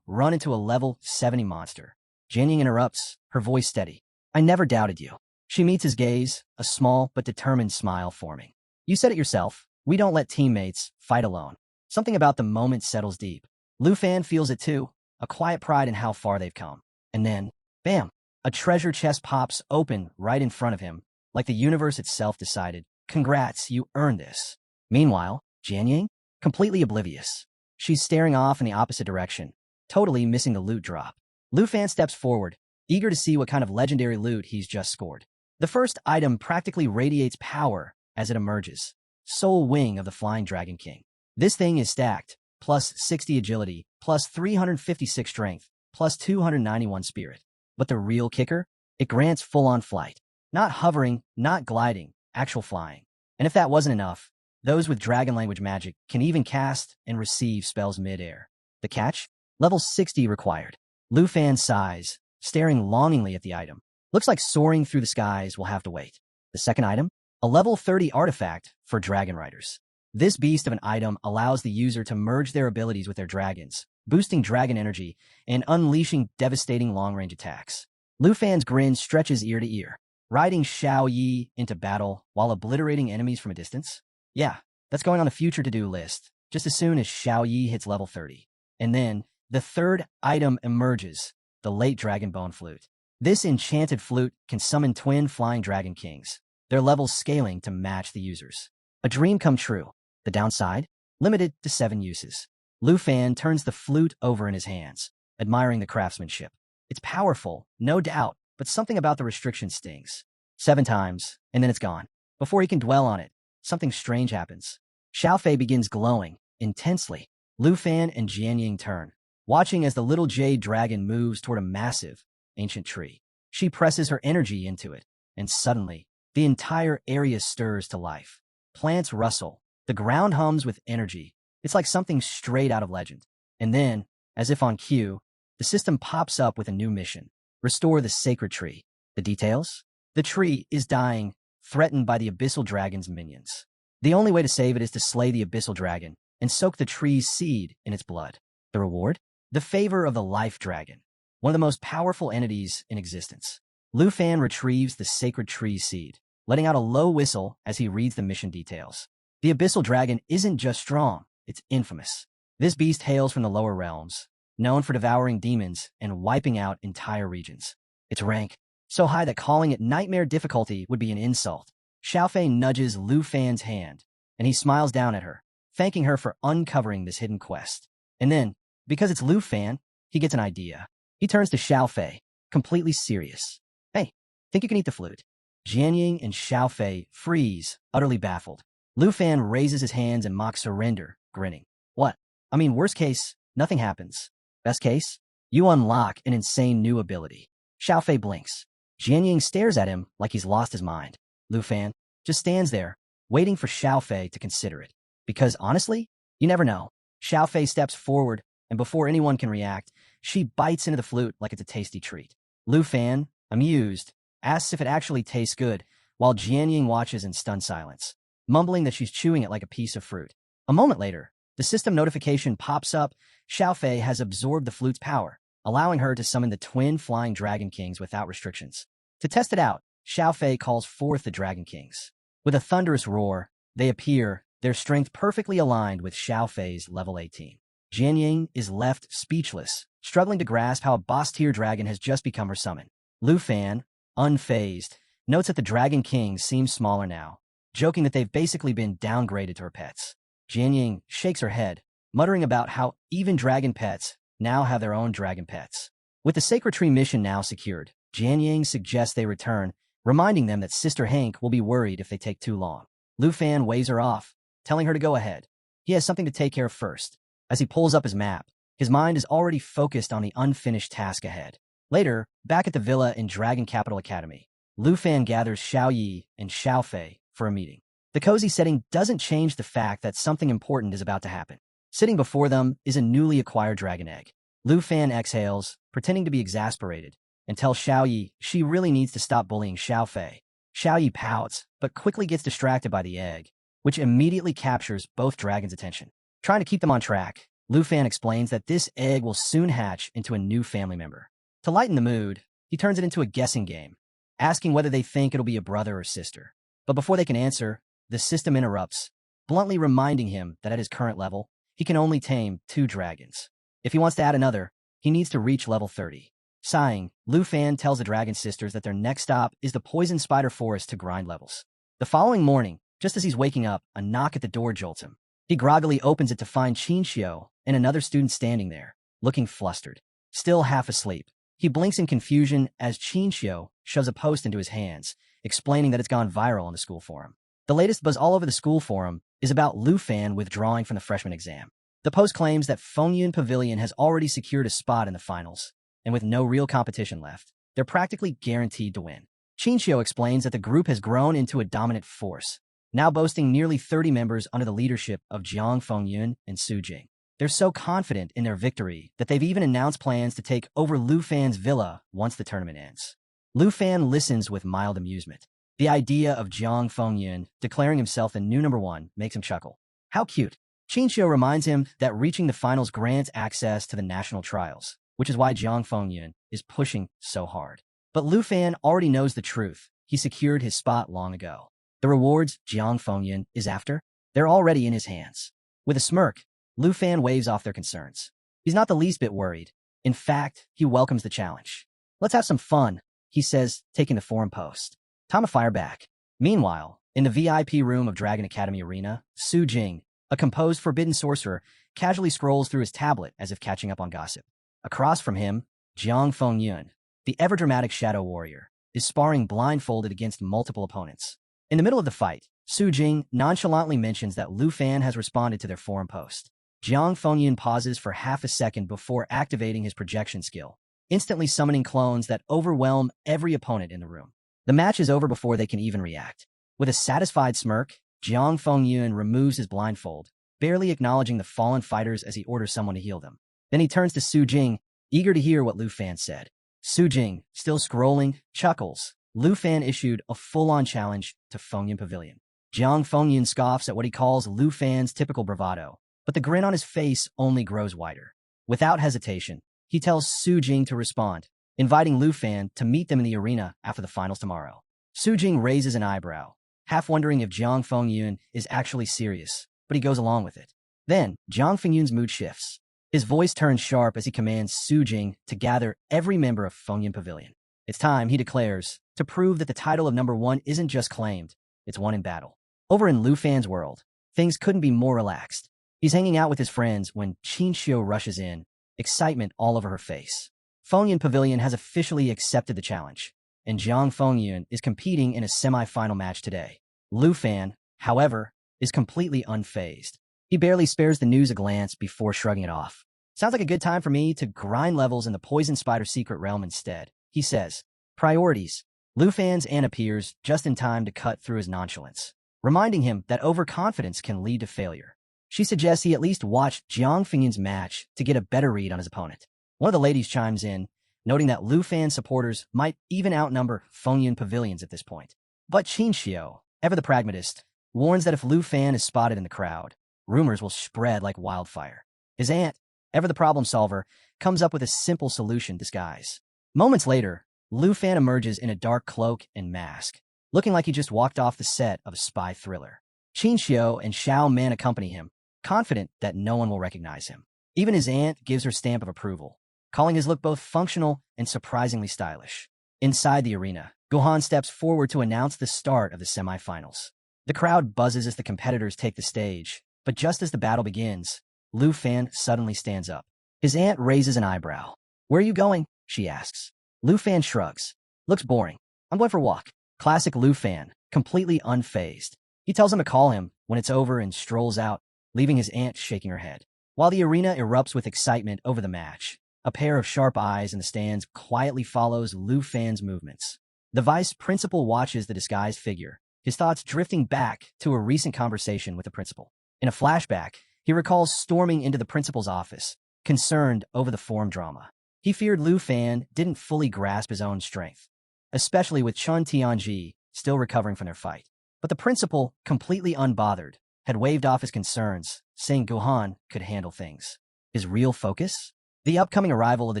run into a level 70 monster. Jianying interrupts, her voice steady. I never doubted you. She meets his gaze, a small but determined smile forming. You said it yourself. We don't let teammates fight alone. Something about the moment settles deep. Lu Fan feels it too, a quiet pride in how far they've come. And then, bam, a treasure chest pops open right in front of him, like the universe itself decided, congrats, you earned this. Meanwhile, Jianying, completely oblivious. She's staring off in the opposite direction, totally missing the loot drop. Lu Fan steps forward, eager to see what kind of legendary loot he's just scored. The first item practically radiates power as it emerges. Soul Wing of the Flying Dragon King. This thing is stacked, plus 60 agility, plus 356 strength, plus 291 spirit. But the real kicker? It grants full-on flight. Not hovering, not gliding, actual flying. And if that wasn't enough, those with dragon language magic can even cast and receive spells mid-air. The catch? Level 60 required. Lu Fan sighs, staring longingly at the item. Looks like soaring through the skies will have to wait. The second item? A level 30 artifact for dragon riders. This beast of an item allows the user to merge their abilities with their dragons, boosting dragon energy and unleashing devastating long-range attacks. Lu Fan's grin stretches ear to ear, riding Xiao Yi into battle while obliterating enemies from a distance. Yeah, that's going on the future to-do list, just as soon as Xiao Yi hits level 30. And then, the third item emerges, the late dragon bone flute. This enchanted flute can summon twin flying dragon kings, their levels scaling to match the user's. A dream come true. The downside? Limited to 7 uses. Lu Fan turns the flute over in his hands, admiring the craftsmanship. It's powerful, no doubt, but something about the restriction stings. 7 times, and then it's gone. Before he can dwell on it, something strange happens. Xiaofei begins glowing, intensely. Lu Fan and Jianying turn, watching as the little jade dragon moves toward a massive, ancient tree. She presses her energy into it, and suddenly, the entire area stirs to life. Plants rustle. The ground hums with energy. It's like something straight out of legend. And then, as if on cue, the system pops up with a new mission. Restore the sacred tree. The details? The tree is dying, threatened by the abyssal dragon's minions. The only way to save it is to slay the abyssal dragon and soak the tree's seed in its blood. The reward? The favor of the life dragon, one of the most powerful entities in existence. Lu Fan retrieves the sacred tree's seed, letting out a low whistle as he reads the mission details. The abyssal dragon isn't just strong, it's infamous. This beast hails from the lower realms, known for devouring demons and wiping out entire regions. Its rank, so high that calling it nightmare difficulty would be an insult. Xiaofei nudges Lu Fan's hand, and he smiles down at her, thanking her for uncovering this hidden quest. And then, because it's Lu Fan, he gets an idea. He turns to Xiaofei, completely serious. Hey, think you can eat the flute? Jianying and Xiaofei freeze, utterly baffled. Lu Fan raises his hands and mocks surrender, grinning. What? I mean, worst case, nothing happens. Best case, you unlock an insane new ability. Xiaofei blinks. Jianying stares at him like he's lost his mind. Lu Fan just stands there, waiting for Xiaofei to consider it. Because honestly, you never know. Xiaofei steps forward, and before anyone can react, she bites into the flute like it's a tasty treat. Lu Fan, amused, asks if it actually tastes good, while Jianying watches in stunned silence, mumbling that she's chewing it like a piece of fruit. A moment later, the system notification pops up. Xiaofei has absorbed the flute's power, allowing her to summon the twin flying dragon kings without restrictions. To test it out, Xiaofei calls forth the dragon kings. With a thunderous roar, they appear, their strength perfectly aligned with Xiaofei's level 18. Jianying is left speechless, struggling to grasp how a boss-tier dragon has just become her summon. Lu Fan, unfazed, notes that the dragon kings seem smaller now, joking that they've basically been downgraded to her pets. Jianying shakes her head, muttering about how even dragon pets now have their own dragon pets. With the Sacred Tree mission now secured, Jianying suggests they return, reminding them that Sister Hank will be worried if they take too long. Lu Fan waves her off, telling her to go ahead. He has something to take care of first. As he pulls up his map, his mind is already focused on the unfinished task ahead. Later, back at the villa in Dragon Capital Academy, Lu Fan gathers Xiao Yi and Xiaofei for a meeting. The cozy setting doesn't change the fact that something important is about to happen. Sitting before them is a newly acquired dragon egg. Lu Fan exhales, pretending to be exasperated, and tells Xiao Yi she really needs to stop bullying Xiaofei. Xiao Yi pouts, but quickly gets distracted by the egg, which immediately captures both dragons' attention. Trying to keep them on track, Lu Fan explains that this egg will soon hatch into a new family member. To lighten the mood, he turns it into a guessing game. asking whether they think it'll be a brother or sister. But before they can answer, the system interrupts, bluntly reminding him that at his current level, he can only tame 2 dragons. If he wants to add another, he needs to reach level 30. Sighing, Lu Fan tells the dragon sisters that their next stop is the poison spider forest to grind levels. The following morning, just as he's waking up, a knock at the door jolts him. He groggily opens it to find Qinxiu and another student standing there, looking flustered. Still half asleep, he blinks in confusion as Qinxiu shoves a post into his hands, explaining that it's gone viral on the school forum. The latest buzz all over the school forum is about Lu Fan withdrawing from the freshman exam. The post claims that Fengyun Pavilion has already secured a spot in the finals, and with no real competition left, they're practically guaranteed to win. Qinxiu explains that the group has grown into a dominant force, now boasting nearly 30 members under the leadership of Jiang Fengyun and Su Jing. They're so confident in their victory that they've even announced plans to take over Lu Fan's villa once the tournament ends. Lu Fan listens with mild amusement. The idea of Jiang Fengyun declaring himself the new number 1 makes him chuckle. How cute. Qinxiu reminds him that reaching the finals grants access to the national trials, which is why Jiang Fengyun is pushing so hard. But Lu Fan already knows the truth. He secured his spot long ago. The rewards Jiang Fengyun is after, they're already in his hands. With a smirk, Lu Fan waves off their concerns. He's not the least bit worried. In fact, he welcomes the challenge. Let's have some fun, he says, taking the forum post. Time to fire back. Meanwhile, in the VIP room of Dragon Academy Arena, Su Jing, a composed forbidden sorcerer, casually scrolls through his tablet as if catching up on gossip. Across from him, Jiang Fengyun, the ever-dramatic shadow warrior, is sparring blindfolded against multiple opponents. In the middle of the fight, Su Jing nonchalantly mentions that Lu Fan has responded to their forum post. Jiang Fengyun pauses for half a second before activating his projection skill, instantly summoning clones that overwhelm every opponent in the room. The match is over before they can even react. With a satisfied smirk, Jiang Fengyun removes his blindfold, barely acknowledging the fallen fighters as he orders someone to heal them. Then he turns to Su Jing, eager to hear what Lu Fan said. Su Jing, still scrolling, chuckles. Lu Fan issued a full-on challenge to Fengyun Pavilion. Jiang Fengyun scoffs at what he calls Lu Fan's typical bravado, but the grin on his face only grows wider. Without hesitation, he tells Su Jing to respond, inviting Lu Fan to meet them in the arena after the finals tomorrow. Su Jing raises an eyebrow, half wondering if Jiang Fengyun is actually serious, but he goes along with it. Then, Jiang Fengyun's mood shifts. His voice turns sharp as he commands Su Jing to gather every member of Fengyun Pavilion. It's time, he declares, to prove that the title of number 1 isn't just claimed, it's won in battle. Over in Lu Fan's world, things couldn't be more relaxed. He's hanging out with his friends when Qinxiu rushes in, excitement all over her face. Fengyun Pavilion has officially accepted the challenge, and Jiang Fengyun is competing in a semi-final match today. Lu Fan, however, is completely unfazed. He barely spares the news a glance before shrugging it off. Sounds like a good time for me to grind levels in the Poison Spider Secret Realm instead, he says. Priorities. Lu Fan's aunt appears just in time to cut through his nonchalance, reminding him that overconfidence can lead to failure. She suggests he at least watch Jiang Fengyun's match to get a better read on his opponent. One of the ladies chimes in, noting that Lu Fan supporters might even outnumber Fengyun Pavilions at this point. But Qinxiu, ever the pragmatist, warns that if Lu Fan is spotted in the crowd, rumors will spread like wildfire. His aunt, ever the problem solver, comes up with a simple solution disguise. Moments later, Lu Fan emerges in a dark cloak and mask, looking like he just walked off the set of a spy thriller. Qinxiu and Xiao Man accompany him, confident that no one will recognize him. Even his aunt gives her stamp of approval, calling his look both functional and surprisingly stylish. Inside the arena, Gohan steps forward to announce the start of the semifinals. The crowd buzzes as the competitors take the stage, but just as the battle begins, Lu Fan suddenly stands up. His aunt raises an eyebrow. "Where are you going?" she asks. Lu Fan shrugs. "Looks boring. I'm going for a walk." Classic Lu Fan, completely unfazed. He tells him to call him when it's over and strolls out, leaving his aunt shaking her head. While the arena erupts with excitement over the match, a pair of sharp eyes in the stands quietly follows Lu Fan's movements. The vice principal watches the disguised figure, his thoughts drifting back to a recent conversation with the principal. In a flashback, he recalls storming into the principal's office, concerned over the forum drama. He feared Lu Fan didn't fully grasp his own strength, especially with Chun Tianji still recovering from their fight. But the principal, completely unbothered, had waved off his concerns, saying Gohan could handle things. His real focus? The upcoming arrival of the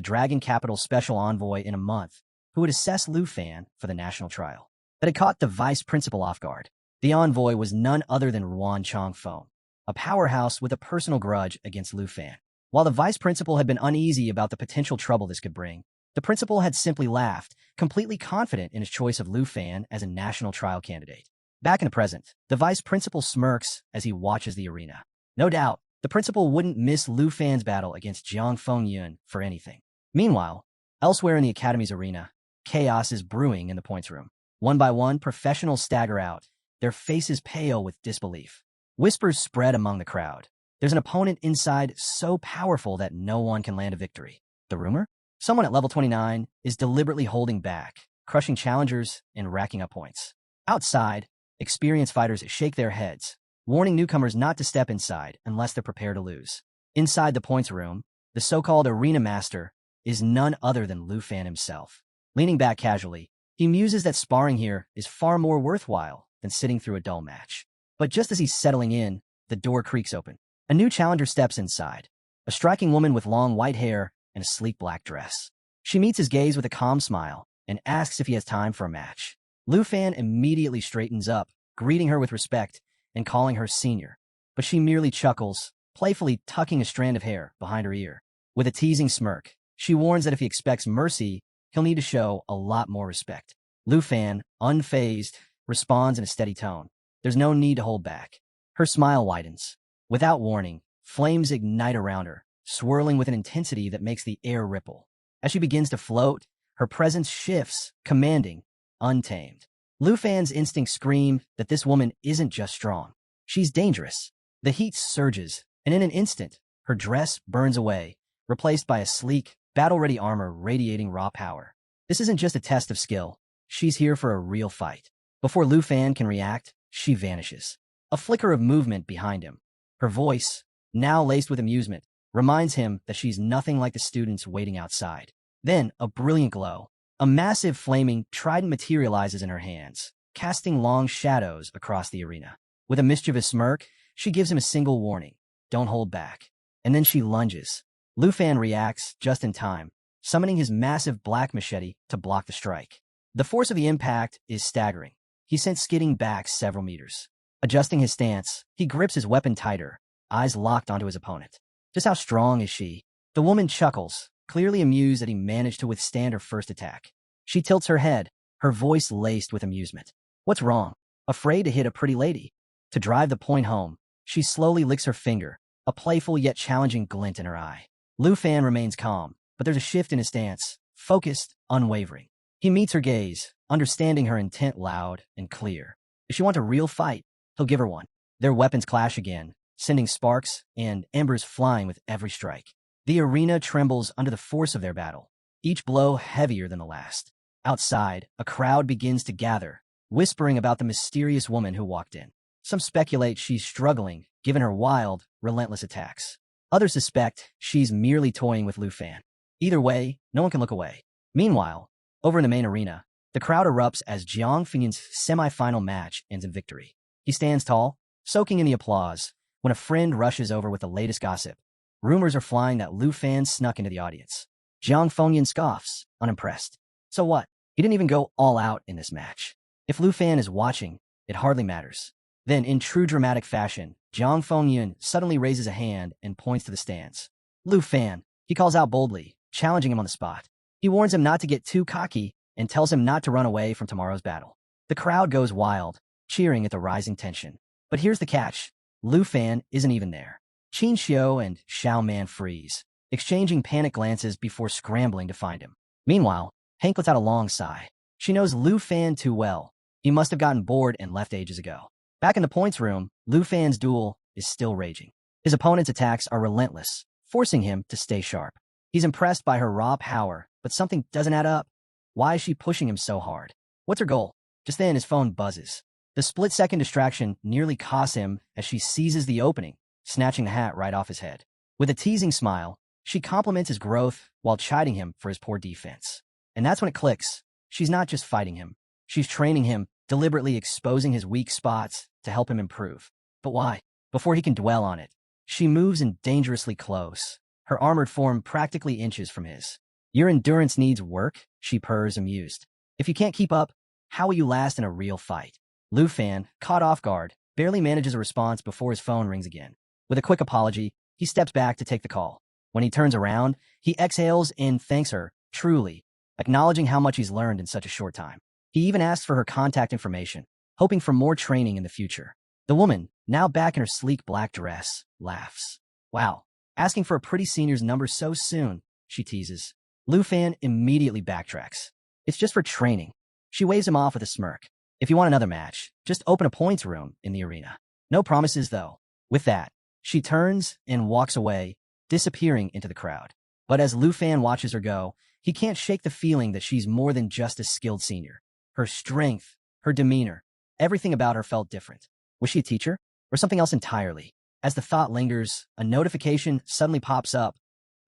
Dragon Capital Special Envoy in a month, who would assess Lu Fan for the national trial. But it caught the vice principal off guard. The envoy was none other than Ruan Chongfeng, a powerhouse with a personal grudge against Lu Fan. While the vice principal had been uneasy about the potential trouble this could bring, the principal had simply laughed, completely confident in his choice of Lu Fan as a national trial candidate. Back in the present, the vice principal smirks as he watches the arena. No doubt, the principal wouldn't miss Lu Fan's battle against Jiang Fengyun for anything. Meanwhile, elsewhere in the academy's arena, chaos is brewing in the points room. One by one, professionals stagger out, their faces pale with disbelief. Whispers spread among the crowd. There's an opponent inside so powerful that no one can land a victory. The rumor? Someone at level 29 is deliberately holding back, crushing challengers and racking up points. Outside, experienced fighters shake their heads, warning newcomers not to step inside unless they're prepared to lose. Inside the points room, the so-called arena master is none other than Lu Fan himself. Leaning back casually, he muses that sparring here is far more worthwhile than sitting through a dull match. But just as he's settling in, the door creaks open. A new challenger steps inside, a striking woman with long white hair and a sleek black dress. She meets his gaze with a calm smile and asks if he has time for a match. Lu Fan immediately straightens up, greeting her with respect and calling her senior. But she merely chuckles, playfully tucking a strand of hair behind her ear. With a teasing smirk, she warns that if he expects mercy, he'll need to show a lot more respect. Lu Fan, unfazed, responds in a steady tone. There's no need to hold back. Her smile widens. Without warning, flames ignite around her, swirling with an intensity that makes the air ripple. As she begins to float, her presence shifts, commanding, untamed. Lu Fan's instincts scream that this woman isn't just strong. She's dangerous. The heat surges, and in an instant, her dress burns away, replaced by a sleek, battle-ready armor radiating raw power. This isn't just a test of skill. She's here for a real fight. Before Lu Fan can react, she vanishes. A flicker of movement behind him. Her voice, now laced with amusement, reminds him that she's nothing like the students waiting outside. Then, a brilliant glow. A massive flaming trident materializes in her hands, casting long shadows across the arena. With a mischievous smirk, she gives him a single warning. Don't hold back. And then she lunges. Lu Fan reacts just in time, summoning his massive black machete to block the strike. The force of the impact is staggering. He sent skidding back several meters. Adjusting his stance, he grips his weapon tighter, eyes locked onto his opponent. Just how strong is she? The woman chuckles, clearly amused that he managed to withstand her first attack. She tilts her head, her voice laced with amusement. What's wrong? Afraid to hit a pretty lady? To drive the point home, she slowly licks her finger, a playful yet challenging glint in her eye. Lu Fan remains calm, but there's a shift in his stance, focused, unwavering. He meets her gaze, understanding her intent loud and clear. If she wants a real fight, he'll give her one. Their weapons clash again, sending sparks and embers flying with every strike. The arena trembles under the force of their battle, each blow heavier than the last. Outside, a crowd begins to gather, whispering about the mysterious woman who walked in. Some speculate she's struggling, given her wild, relentless attacks. Others suspect she's merely toying with Lu Fan. Either way, no one can look away. Meanwhile, over in the main arena, the crowd erupts as Jiang Fengyun's semi-final match ends in victory. He stands tall, soaking in the applause, when a friend rushes over with the latest gossip. Rumors are flying that Lu Fan snuck into the audience. Jiang Fengyun scoffs, unimpressed. So what? He didn't even go all out in this match. If Lu Fan is watching, it hardly matters. Then, in true dramatic fashion, Jiang Fengyun suddenly raises a hand and points to the stands. Lu Fan, he calls out boldly, challenging him on the spot. He warns him not to get too cocky and tells him not to run away from tomorrow's battle. The crowd goes wild, cheering at the rising tension. But here's the catch. Lu Fan isn't even there. Qin Xiu and Xiao Man freeze, exchanging panic glances before scrambling to find him. Meanwhile, Hank lets out a long sigh. She knows Lu Fan too well. He must have gotten bored and left ages ago. Back in the points room, Lu Fan's duel is still raging. His opponent's attacks are relentless, forcing him to stay sharp. He's impressed by her raw power, but something doesn't add up. Why is she pushing him so hard? What's her goal? Just then, his phone buzzes. The split-second distraction nearly costs him as she seizes the opening, snatching the hat right off his head. With a teasing smile, she compliments his growth while chiding him for his poor defense. And that's when it clicks. She's not just fighting him. She's training him, deliberately exposing his weak spots to help him improve. But why? Before he can dwell on it, she moves in dangerously close, her armored form practically inches from his. Your endurance needs work, she purrs, amused. If you can't keep up, how will you last in a real fight? Lu Fan, caught off guard, barely manages a response before his phone rings again. With a quick apology, he steps back to take the call. When he turns around, he exhales and thanks her, truly, acknowledging how much he's learned in such a short time. He even asks for her contact information, hoping for more training in the future. The woman, now back in her sleek black dress, laughs. Wow, asking for a pretty senior's number so soon, she teases. Lu Fan immediately backtracks. It's just for training. She waves him off with a smirk. If you want another match, just open a points room in the arena. No promises, though. With that, she turns and walks away, disappearing into the crowd. But as Lu Fan watches her go, he can't shake the feeling that she's more than just a skilled senior. Her strength, her demeanor, everything about her felt different. Was she a teacher? Or something else entirely? As the thought lingers, a notification suddenly pops up.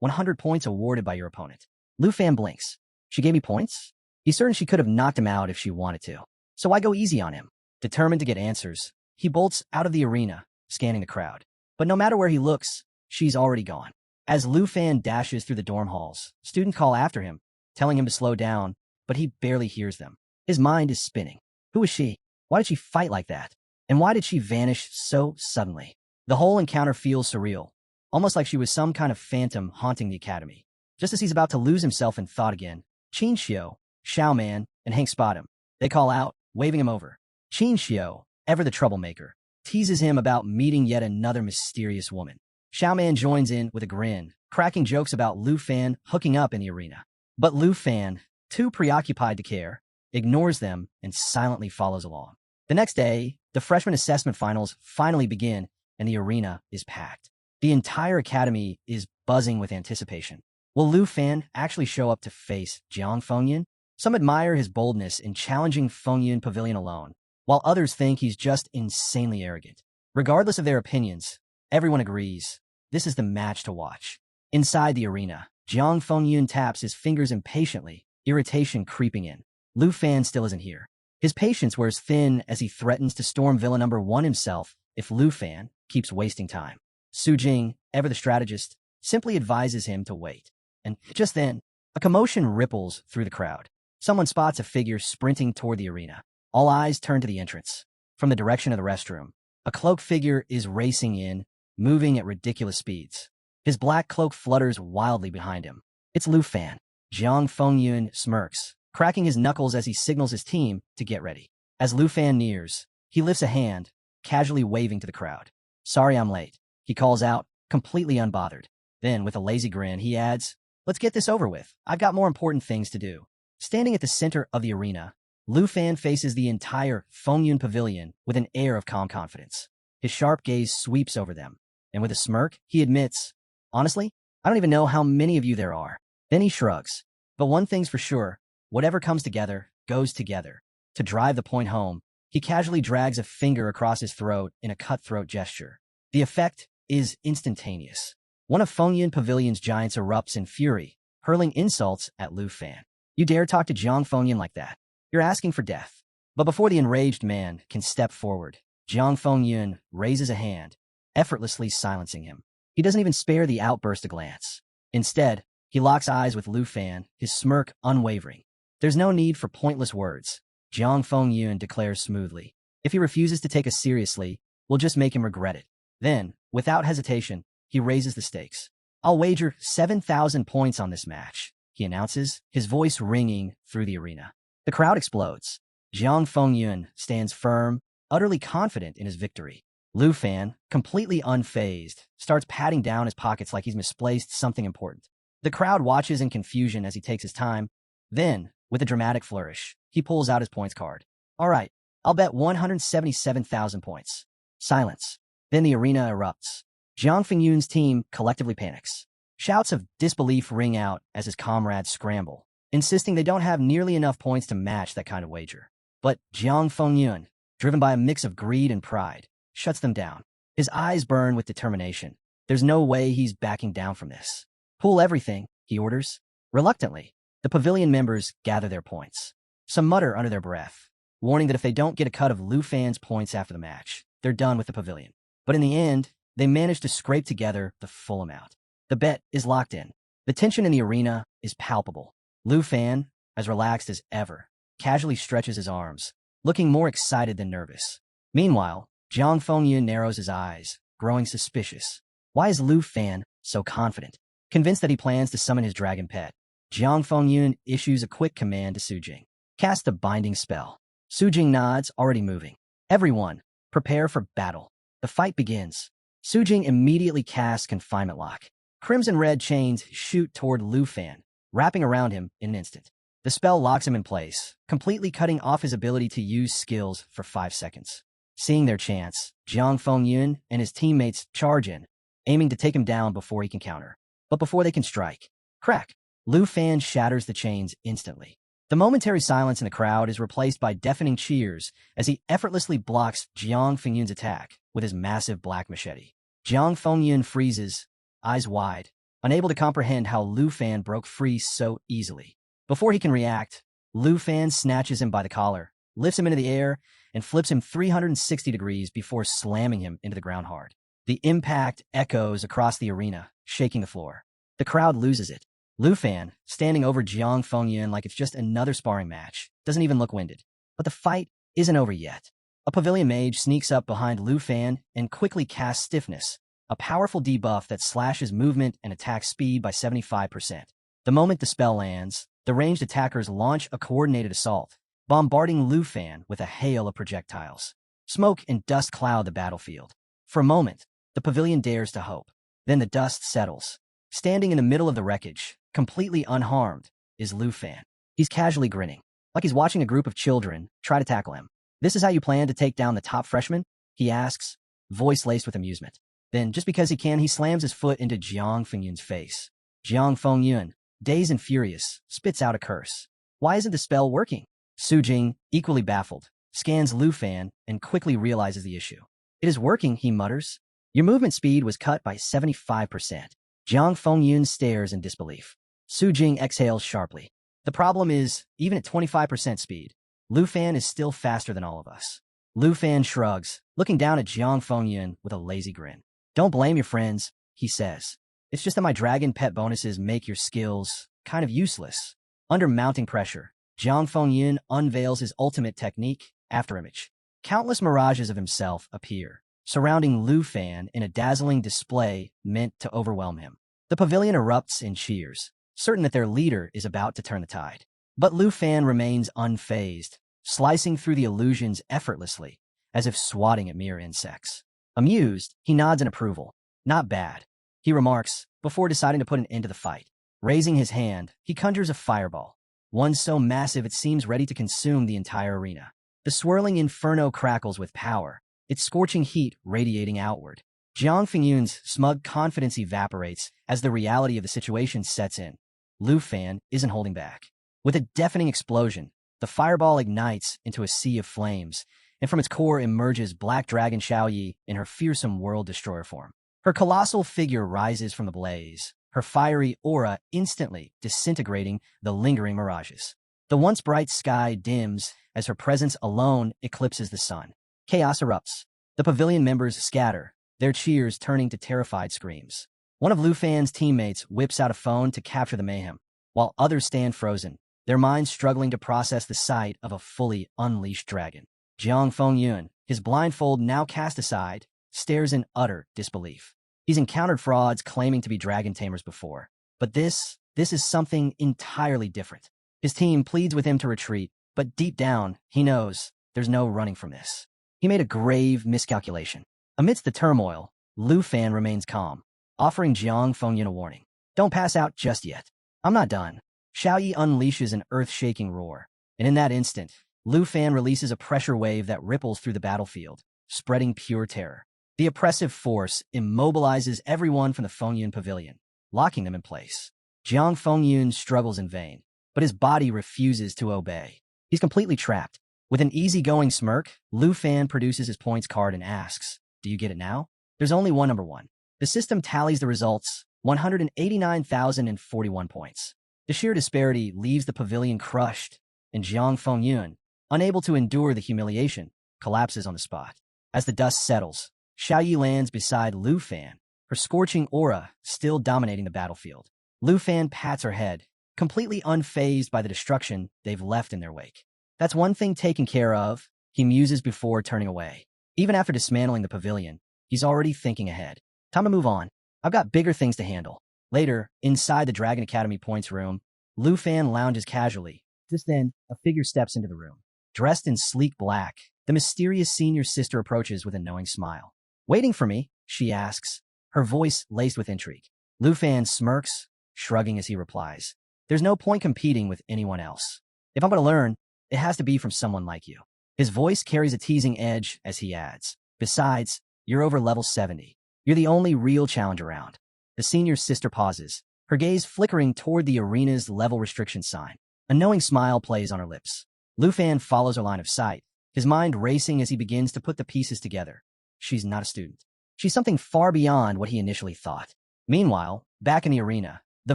100 points awarded by your opponent. Lu Fan blinks. She gave me points? He's certain she could have knocked him out if she wanted to. So why go easy on him? Determined to get answers, he bolts out of the arena, scanning the crowd. But no matter where he looks, she's already gone. As Lu Fan dashes through the dorm halls, students call after him, telling him to slow down, but he barely hears them. His mind is spinning. Who is she? Why did she fight like that? And why did she vanish so suddenly? The whole encounter feels surreal, almost like she was some kind of phantom haunting the academy. Just as he's about to lose himself in thought again, Qin Xiu, Xiao Man, and Hank spot him. They call out, waving him over. Qin Xiu, ever the troublemaker, teases him about meeting yet another mysterious woman. Xiao Man joins in with a grin, cracking jokes about Lu Fan hooking up in the arena. But Lu Fan, too preoccupied to care, ignores them and silently follows along. The next day, the freshman assessment finals finally begin and the arena is packed. The entire academy is buzzing with anticipation. Will Lu Fan actually show up to face Jiang Fengyun? Some admire his boldness in challenging Fengyun Pavilion alone, while others think he's just insanely arrogant. Regardless of their opinions, everyone agrees this is the match to watch. Inside the arena, Jiang Fengyun taps his fingers impatiently, irritation creeping in. Lu Fan still isn't here. His patience wears thin as he threatens to storm Villa number 1 himself if Lu Fan keeps wasting time. Su Jing, ever the strategist, simply advises him to wait. And just then, a commotion ripples through the crowd. Someone spots a figure sprinting toward the arena. All eyes turn to the entrance. From the direction of the restroom, a cloaked figure is racing in, moving at ridiculous speeds. His black cloak flutters wildly behind him. It's Lu Fan. Jiang Fengyun smirks, cracking his knuckles as he signals his team to get ready. As Lu Fan nears, he lifts a hand, casually waving to the crowd. Sorry I'm late, he calls out, completely unbothered. Then, with a lazy grin, he adds, let's get this over with. I've got more important things to do. Standing at the center of the arena, Lu Fan faces the entire Fengyun Pavilion with an air of calm confidence. His sharp gaze sweeps over them, and with a smirk, he admits, honestly, I don't even know how many of you there are. Then he shrugs. But one thing's for sure, whatever comes together, goes together. To drive the point home, he casually drags a finger across his throat in a cutthroat gesture. The effect is instantaneous. One of Fengyun Pavilion's giants erupts in fury, hurling insults at Lu Fan. You dare talk to Jiang Fengyun like that? You're asking for death. But before the enraged man can step forward, Jiang Fengyun raises a hand, effortlessly silencing him. He doesn't even spare the outburst a glance. Instead, he locks eyes with Lu Fan, his smirk unwavering. There's no need for pointless words, Jiang Fengyun declares smoothly. If he refuses to take us seriously, we'll just make him regret it. Then, without hesitation, he raises the stakes. I'll wager 7,000 points on this match, he announces, his voice ringing through the arena. The crowd explodes. Jiang Fengyun stands firm, utterly confident in his victory. Lu Fan, completely unfazed, starts patting down his pockets like he's misplaced something important. The crowd watches in confusion as he takes his time. Then, with a dramatic flourish, he pulls out his points card. All right, I'll bet 177,000 points. Silence. Then the arena erupts. Jiang Fengyun's team collectively panics. Shouts of disbelief ring out as his comrades scramble, insisting they don't have nearly enough points to match that kind of wager. But Jiang Fengyun, driven by a mix of greed and pride, shuts them down. His eyes burn with determination. There's no way he's backing down from this. Pool everything, he orders. Reluctantly, the pavilion members gather their points. Some mutter under their breath, warning that if they don't get a cut of Lu Fan's points after the match, they're done with the pavilion. But in the end, they manage to scrape together the full amount. The bet is locked in. The tension in the arena is palpable. Lu Fan, as relaxed as ever, casually stretches his arms, looking more excited than nervous. Meanwhile, Jiang Fengyun narrows his eyes, growing suspicious. Why is Lu Fan so confident? Convinced that he plans to summon his dragon pet, Jiang Fengyun issues a quick command to Su Jing. Cast a binding spell. Su Jing nods, already moving. Everyone, prepare for battle. The fight begins. Su Jing immediately casts Confinement Lock. Crimson-red chains shoot toward Lu Fan, wrapping around him in an instant. The spell locks him in place, completely cutting off his ability to use skills for 5 seconds. Seeing their chance, Jiang Fengyun and his teammates charge in, aiming to take him down before he can counter. But before they can strike, crack! Lu Fan shatters the chains instantly. The momentary silence in the crowd is replaced by deafening cheers as he effortlessly blocks Jiang Fengyun's attack with his massive black machete. Jiang Fengyun freezes, eyes wide, unable to comprehend how Lu Fan broke free so easily. Before he can react, Lu Fan snatches him by the collar, lifts him into the air, and flips him 360 degrees before slamming him into the ground hard. The impact echoes across the arena, shaking the floor. The crowd loses it. Lu Fan, standing over Jiang Fengyun like it's just another sparring match, doesn't even look winded. But the fight isn't over yet. A pavilion mage sneaks up behind Lu Fan and quickly casts Stiffness, a powerful debuff that slashes movement and attack speed by 75%. The moment the spell lands, the ranged attackers launch a coordinated assault, bombarding Lu Fan with a hail of projectiles. Smoke and dust cloud the battlefield. For a moment, the pavilion dares to hope. Then the dust settles. Standing in the middle of the wreckage, completely unharmed, is Lu Fan. He's casually grinning, like he's watching a group of children try to tackle him. "This is how you plan to take down the top freshman?" he asks, voice laced with amusement. Then, just because he can, he slams his foot into Jiang Fengyun's face. Jiang Fengyun, dazed and furious, spits out a curse. Why isn't the spell working? Su Jing, equally baffled, scans Lu Fan and quickly realizes the issue. "It is working," he mutters. "Your movement speed was cut by 75%. Jiang Fengyun stares in disbelief. Su Jing exhales sharply. "The problem is, even at 25% speed, Lu Fan is still faster than all of us." Lu Fan shrugs, looking down at Jiang Fengyun with a lazy grin. "Don't blame your friends," he says. "It's just that my dragon pet bonuses make your skills kind of useless." Under mounting pressure, Jiang Fengyun unveils his ultimate technique, Afterimage. Countless mirages of himself appear, surrounding Lu Fan in a dazzling display meant to overwhelm him. The pavilion erupts in cheers, certain that their leader is about to turn the tide. But Lu Fan remains unfazed, slicing through the illusions effortlessly, as if swatting at mere insects. Amused, he nods in approval. "Not bad," he remarks, before deciding to put an end to the fight. Raising his hand, he conjures a fireball, one so massive it seems ready to consume the entire arena. The swirling inferno crackles with power, its scorching heat radiating outward. Jiang Fengyun's smug confidence evaporates as the reality of the situation sets in. Lu Fan isn't holding back. With a deafening explosion, the fireball ignites into a sea of flames, and from its core emerges Black Dragon Xiaoyi in her fearsome world destroyer form. Her colossal figure rises from the blaze, her fiery aura instantly disintegrating the lingering mirages. The once bright sky dims as her presence alone eclipses the sun. Chaos erupts. The pavilion members scatter, their cheers turning to terrified screams. One of Lu Fan's teammates whips out a phone to capture the mayhem, while others stand frozen, their minds struggling to process the sight of a fully unleashed dragon. Jiang Fengyun, his blindfold now cast aside, stares in utter disbelief. He's encountered frauds claiming to be dragon tamers before, but this is something entirely different. His team pleads with him to retreat, but deep down, he knows there's no running from this. He made a grave miscalculation. Amidst the turmoil, Lu Fan remains calm, offering Jiang Fengyun a warning. "Don't pass out just yet. I'm not done." Xiaoyi unleashes an earth-shaking roar, and in that instant, Lu Fan releases a pressure wave that ripples through the battlefield, spreading pure terror. The oppressive force immobilizes everyone from the Fengyun pavilion, locking them in place. Jiang Fengyun struggles in vain, but his body refuses to obey. He's completely trapped. With an easygoing smirk, Lu Fan produces his points card and asks, "Do you get it now?" There's only one number one. The system tallies the results, 189,041 points. The sheer disparity leaves the pavilion crushed, and Jiang Fengyun, unable to endure the humiliation, collapses on the spot. As the dust settles, Xiaoyi lands beside Lu Fan, her scorching aura still dominating the battlefield. Lu Fan pats her head, completely unfazed by the destruction they've left in their wake. That's one thing taken care of, he muses before turning away. Even after dismantling the pavilion, he's already thinking ahead. Time to move on. I've got bigger things to handle. Later, inside the Dragon Academy points room, Lu Fan lounges casually. Just then, a figure steps into the room. Dressed in sleek black, the mysterious senior sister approaches with a knowing smile. Waiting for me? She asks, her voice laced with intrigue. Lu Fan smirks, shrugging as he replies. There's no point competing with anyone else. If I'm going to learn, it has to be from someone like you. His voice carries a teasing edge as he adds, besides, you're over level 70. You're the only real challenge around. The senior sister pauses, her gaze flickering toward the arena's level restriction sign. A knowing smile plays on her lips. Lu Fan follows her line of sight, his mind racing as he begins to put the pieces together. She's not a student. She's something far beyond what he initially thought. Meanwhile, back in the arena, the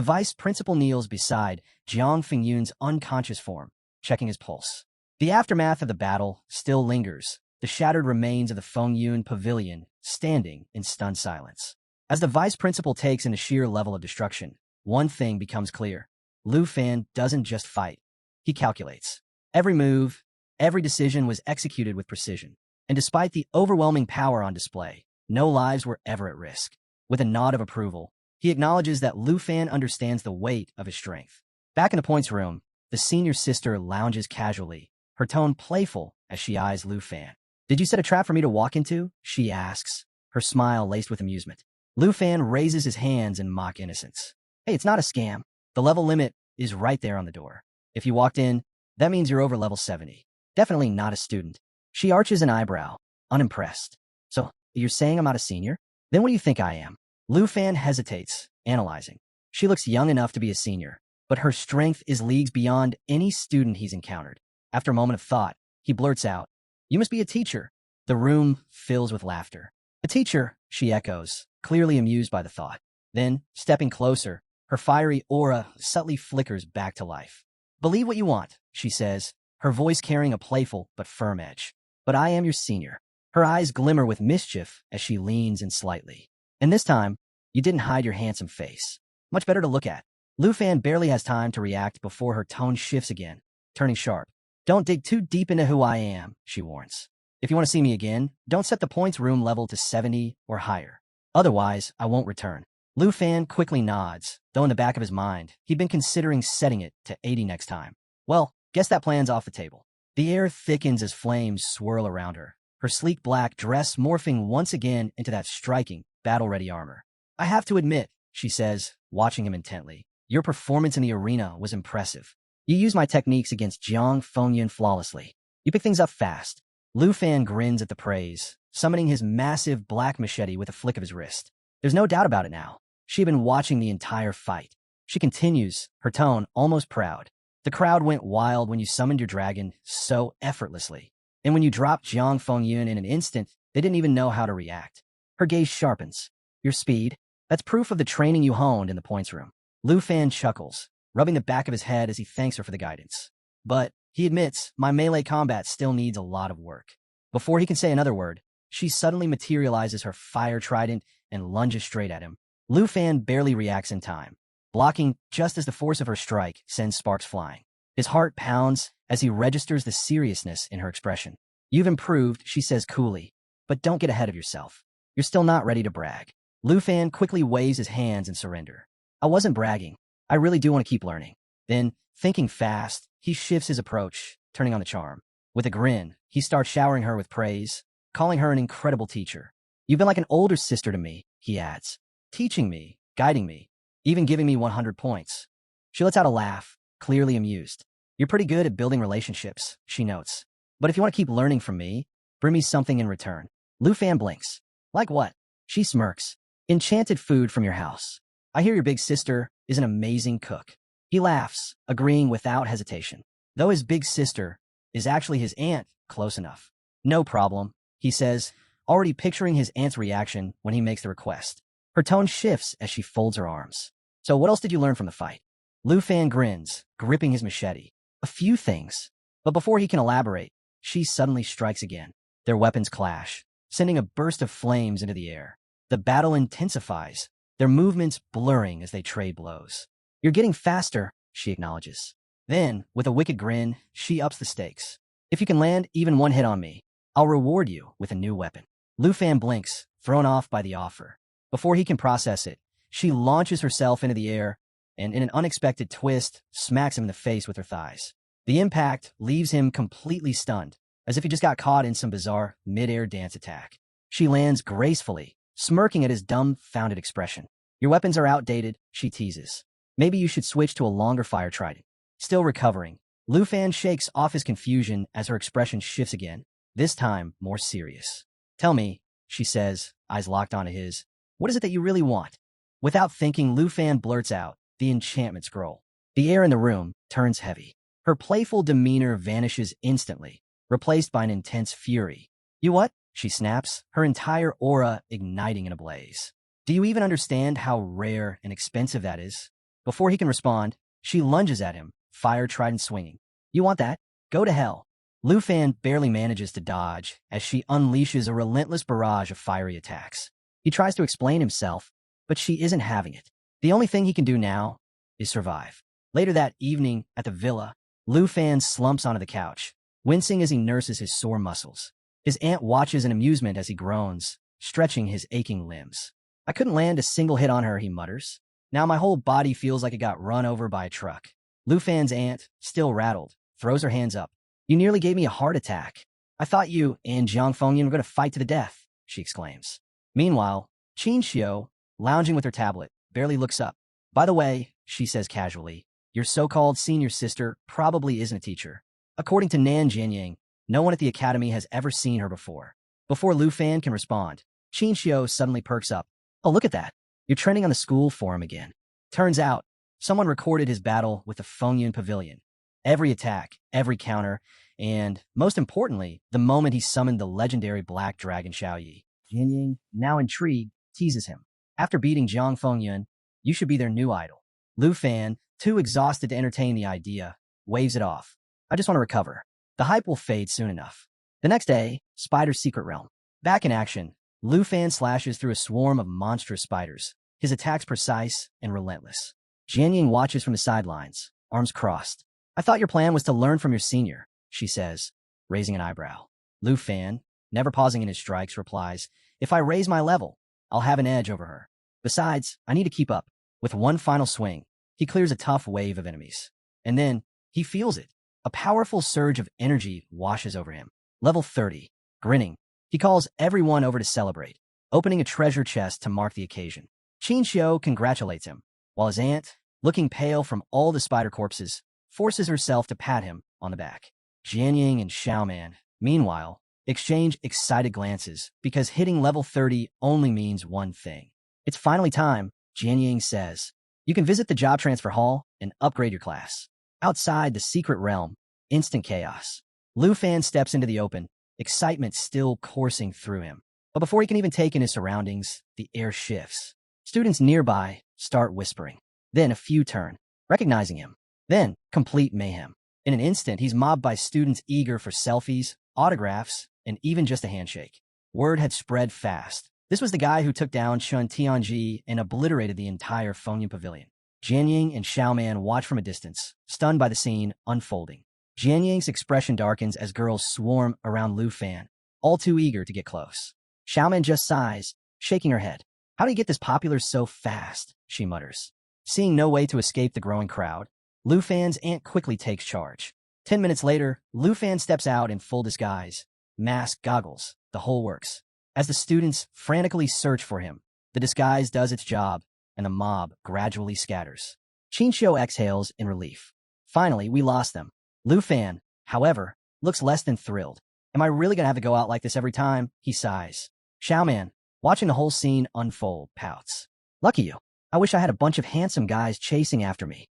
vice principal kneels beside Jiang Fingyun's unconscious form, checking his pulse. The aftermath of the battle still lingers, the shattered remains of the Fengyun pavilion standing in stunned silence. As the vice principal takes in a sheer level of destruction, one thing becomes clear. Lu Fan doesn't just fight. He calculates. Every move, every decision was executed with precision. And despite the overwhelming power on display, no lives were ever at risk. With a nod of approval, he acknowledges that Lu Fan understands the weight of his strength. Back in the points room, the senior sister lounges casually, her tone playful as she eyes Lu Fan. Did you set a trap for me to walk into? She asks, her smile laced with amusement. Lu Fan raises his hands in mock innocence. Hey, it's not a scam. The level limit is right there on the door. If you walked in, that means you're over level 70. Definitely not a student. She arches an eyebrow, unimpressed. So, you're saying I'm not a senior? Then what do you think I am? Lu Fan hesitates, analyzing. She looks young enough to be a senior, but her strength is leagues beyond any student he's encountered. After a moment of thought, he blurts out, You must be a teacher. The room fills with laughter. A teacher, she echoes, clearly amused by the thought. Then, stepping closer, her fiery aura subtly flickers back to life. Believe what you want, she says, her voice carrying a playful but firm edge. But I am your senior. Her eyes glimmer with mischief as she leans in slightly. And this time, you didn't hide your handsome face. Much better to look at. Lu Fan barely has time to react before her tone shifts again, turning sharp. Don't dig too deep into who I am, she warns. If you want to see me again, don't set the points room level to 70 or higher. Otherwise, I won't return. Lu Fan quickly nods, though in the back of his mind, he'd been considering setting it to 80 next time. Well, guess that plan's off the table. The air thickens as flames swirl around her, her sleek black dress morphing once again into that striking, battle-ready armor. I have to admit, she says, watching him intently, your performance in the arena was impressive. You used my techniques against Jiang Fengyun flawlessly. You pick things up fast. Lu Fan grins at the praise, summoning his massive black machete with a flick of his wrist. There's no doubt about it now. She'd been watching the entire fight. She continues, her tone almost proud. The crowd went wild when you summoned your dragon so effortlessly. And when you dropped Jiang Fengyun in an instant, they didn't even know how to react. Her gaze sharpens. Your speed? That's proof of the training you honed in the points room. Lu Fan chuckles, rubbing the back of his head as he thanks her for the guidance. But, he admits, my melee combat still needs a lot of work. Before he can say another word, she suddenly materializes her fire trident and lunges straight at him. Lu Fan barely reacts in time, blocking just as the force of her strike sends sparks flying. His heart pounds as he registers the seriousness in her expression. You've improved, she says coolly, but don't get ahead of yourself. You're still not ready to brag. Lu Fan quickly waves his hands in surrender. I wasn't bragging. I really do want to keep learning. Then, thinking fast, he shifts his approach, turning on the charm. With a grin, he starts showering her with praise, calling her an incredible teacher. You've been like an older sister to me, he adds, teaching me, guiding me, even giving me 100 points. She lets out a laugh, clearly amused. You're pretty good at building relationships, she notes. But if you want to keep learning from me, bring me something in return. Lu Fan blinks. Like what? She smirks. Enchanted food from your house. I hear your big sister is an amazing cook. He laughs, agreeing without hesitation. Though his big sister is actually his aunt, close enough. No problem, he says, already picturing his aunt's reaction when he makes the request. Her tone shifts as she folds her arms. So what else did you learn from the fight? Lu Fan grins, gripping his machete. A few things. But before he can elaborate, she suddenly strikes again. Their weapons clash, sending a burst of flames into the air. The battle intensifies, their movements blurring as they trade blows. You're getting faster, she acknowledges. Then, with a wicked grin, she ups the stakes. If you can land even one hit on me, I'll reward you with a new weapon. Lu Fan blinks, thrown off by the offer. Before he can process it, she launches herself into the air and, in an unexpected twist, smacks him in the face with her thighs. The impact leaves him completely stunned, as if he just got caught in some bizarre mid-air dance attack. She lands gracefully, smirking at his dumbfounded expression. Your weapons are outdated, she teases. Maybe you should switch to a longer fire trident. Still recovering, Lu Fan shakes off his confusion as her expression shifts again, this time more serious. Tell me, she says, eyes locked onto his, what is it that you really want? Without thinking, Lu Fan blurts out the enchantment scroll. The air in the room turns heavy. Her playful demeanor vanishes instantly, replaced by an intense fury. You what? She snaps, her entire aura igniting in a blaze. Do you even understand how rare and expensive that is? Before he can respond, she lunges at him, fire trident swinging. You want that? Go to hell. Lu Fan barely manages to dodge as she unleashes a relentless barrage of fiery attacks. He tries to explain himself, but she isn't having it. The only thing he can do now is survive. Later that evening at the villa, Lu Fan slumps onto the couch, wincing as he nurses his sore muscles. His aunt watches in amusement as he groans, stretching his aching limbs. I couldn't land a single hit on her, he mutters. Now my whole body feels like it got run over by a truck. Lu Fan's aunt, still rattled, throws her hands up. You nearly gave me a heart attack. I thought you and Jiang Fengyan were going to fight to the death, she exclaims. Meanwhile, Qin Xiu, lounging with her tablet, barely looks up. By the way, she says casually, your so-called senior sister probably isn't a teacher. According to Nan Jianying, no one at the academy has ever seen her before. Before Lu Fan can respond, Qin Xiu suddenly perks up. Oh, look at that. You're trending on the school forum again. Turns out, someone recorded his battle with the Fengyun Pavilion. Every attack, every counter, and, most importantly, the moment he summoned the legendary Black Dragon Xiaoyi. Jianying, now intrigued, teases him. After beating Jiang Fengyun, you should be their new idol. Lu Fan, too exhausted to entertain the idea, waves it off. I just want to recover. The hype will fade soon enough. The next day, Spider's Secret Realm. Back in action, Lu Fan slashes through a swarm of monstrous spiders, his attacks precise and relentless. Jianying watches from the sidelines, arms crossed. I thought your plan was to learn from your senior, she says, raising an eyebrow. Lu Fan, never pausing in his strikes, replies, if I raise my level, I'll have an edge over her. Besides, I need to keep up. With one final swing, he clears a tough wave of enemies. And then, he feels it. A powerful surge of energy washes over him. Level 30. Grinning, he calls everyone over to celebrate, opening a treasure chest to mark the occasion. Qin Xiu congratulates him, while his aunt, looking pale from all the spider corpses, forces herself to pat him on the back. Jianying and Xiaoman, meanwhile, exchange excited glances because hitting level 30 only means one thing. It's finally time, Jianying says. You can visit the job transfer hall and upgrade your class. Outside the secret realm, instant chaos. Lu Fan steps into the open, excitement still coursing through him. But before he can even take in his surroundings, the air shifts. Students nearby start whispering. Then a few turn, recognizing him. Then, complete mayhem. In an instant, he's mobbed by students eager for selfies, autographs, and even just a handshake. Word had spread fast. This was the guy who took down Chun Tianji and obliterated the entire Fengyun Pavilion. Jianying and Xiaoman watch from a distance, stunned by the scene unfolding. Jianying's expression darkens as girls swarm around Lu Fan, all too eager to get close. Xiaoman just sighs, shaking her head. How do you get this popular so fast? She mutters. Seeing no way to escape the growing crowd, Lu Fan's aunt quickly takes charge. 10 minutes later, Lu Fan steps out in full disguise. Mask, goggles, the whole works. As the students frantically search for him, the disguise does its job, and the mob gradually scatters. Qin Xiu exhales in relief. Finally, we lost them. Lu Fan, however, looks less than thrilled. Am I really going to have to go out like this every time? He sighs. Xiaoman, watching the whole scene unfold, pouts. Lucky you. I wish I had a bunch of handsome guys chasing after me.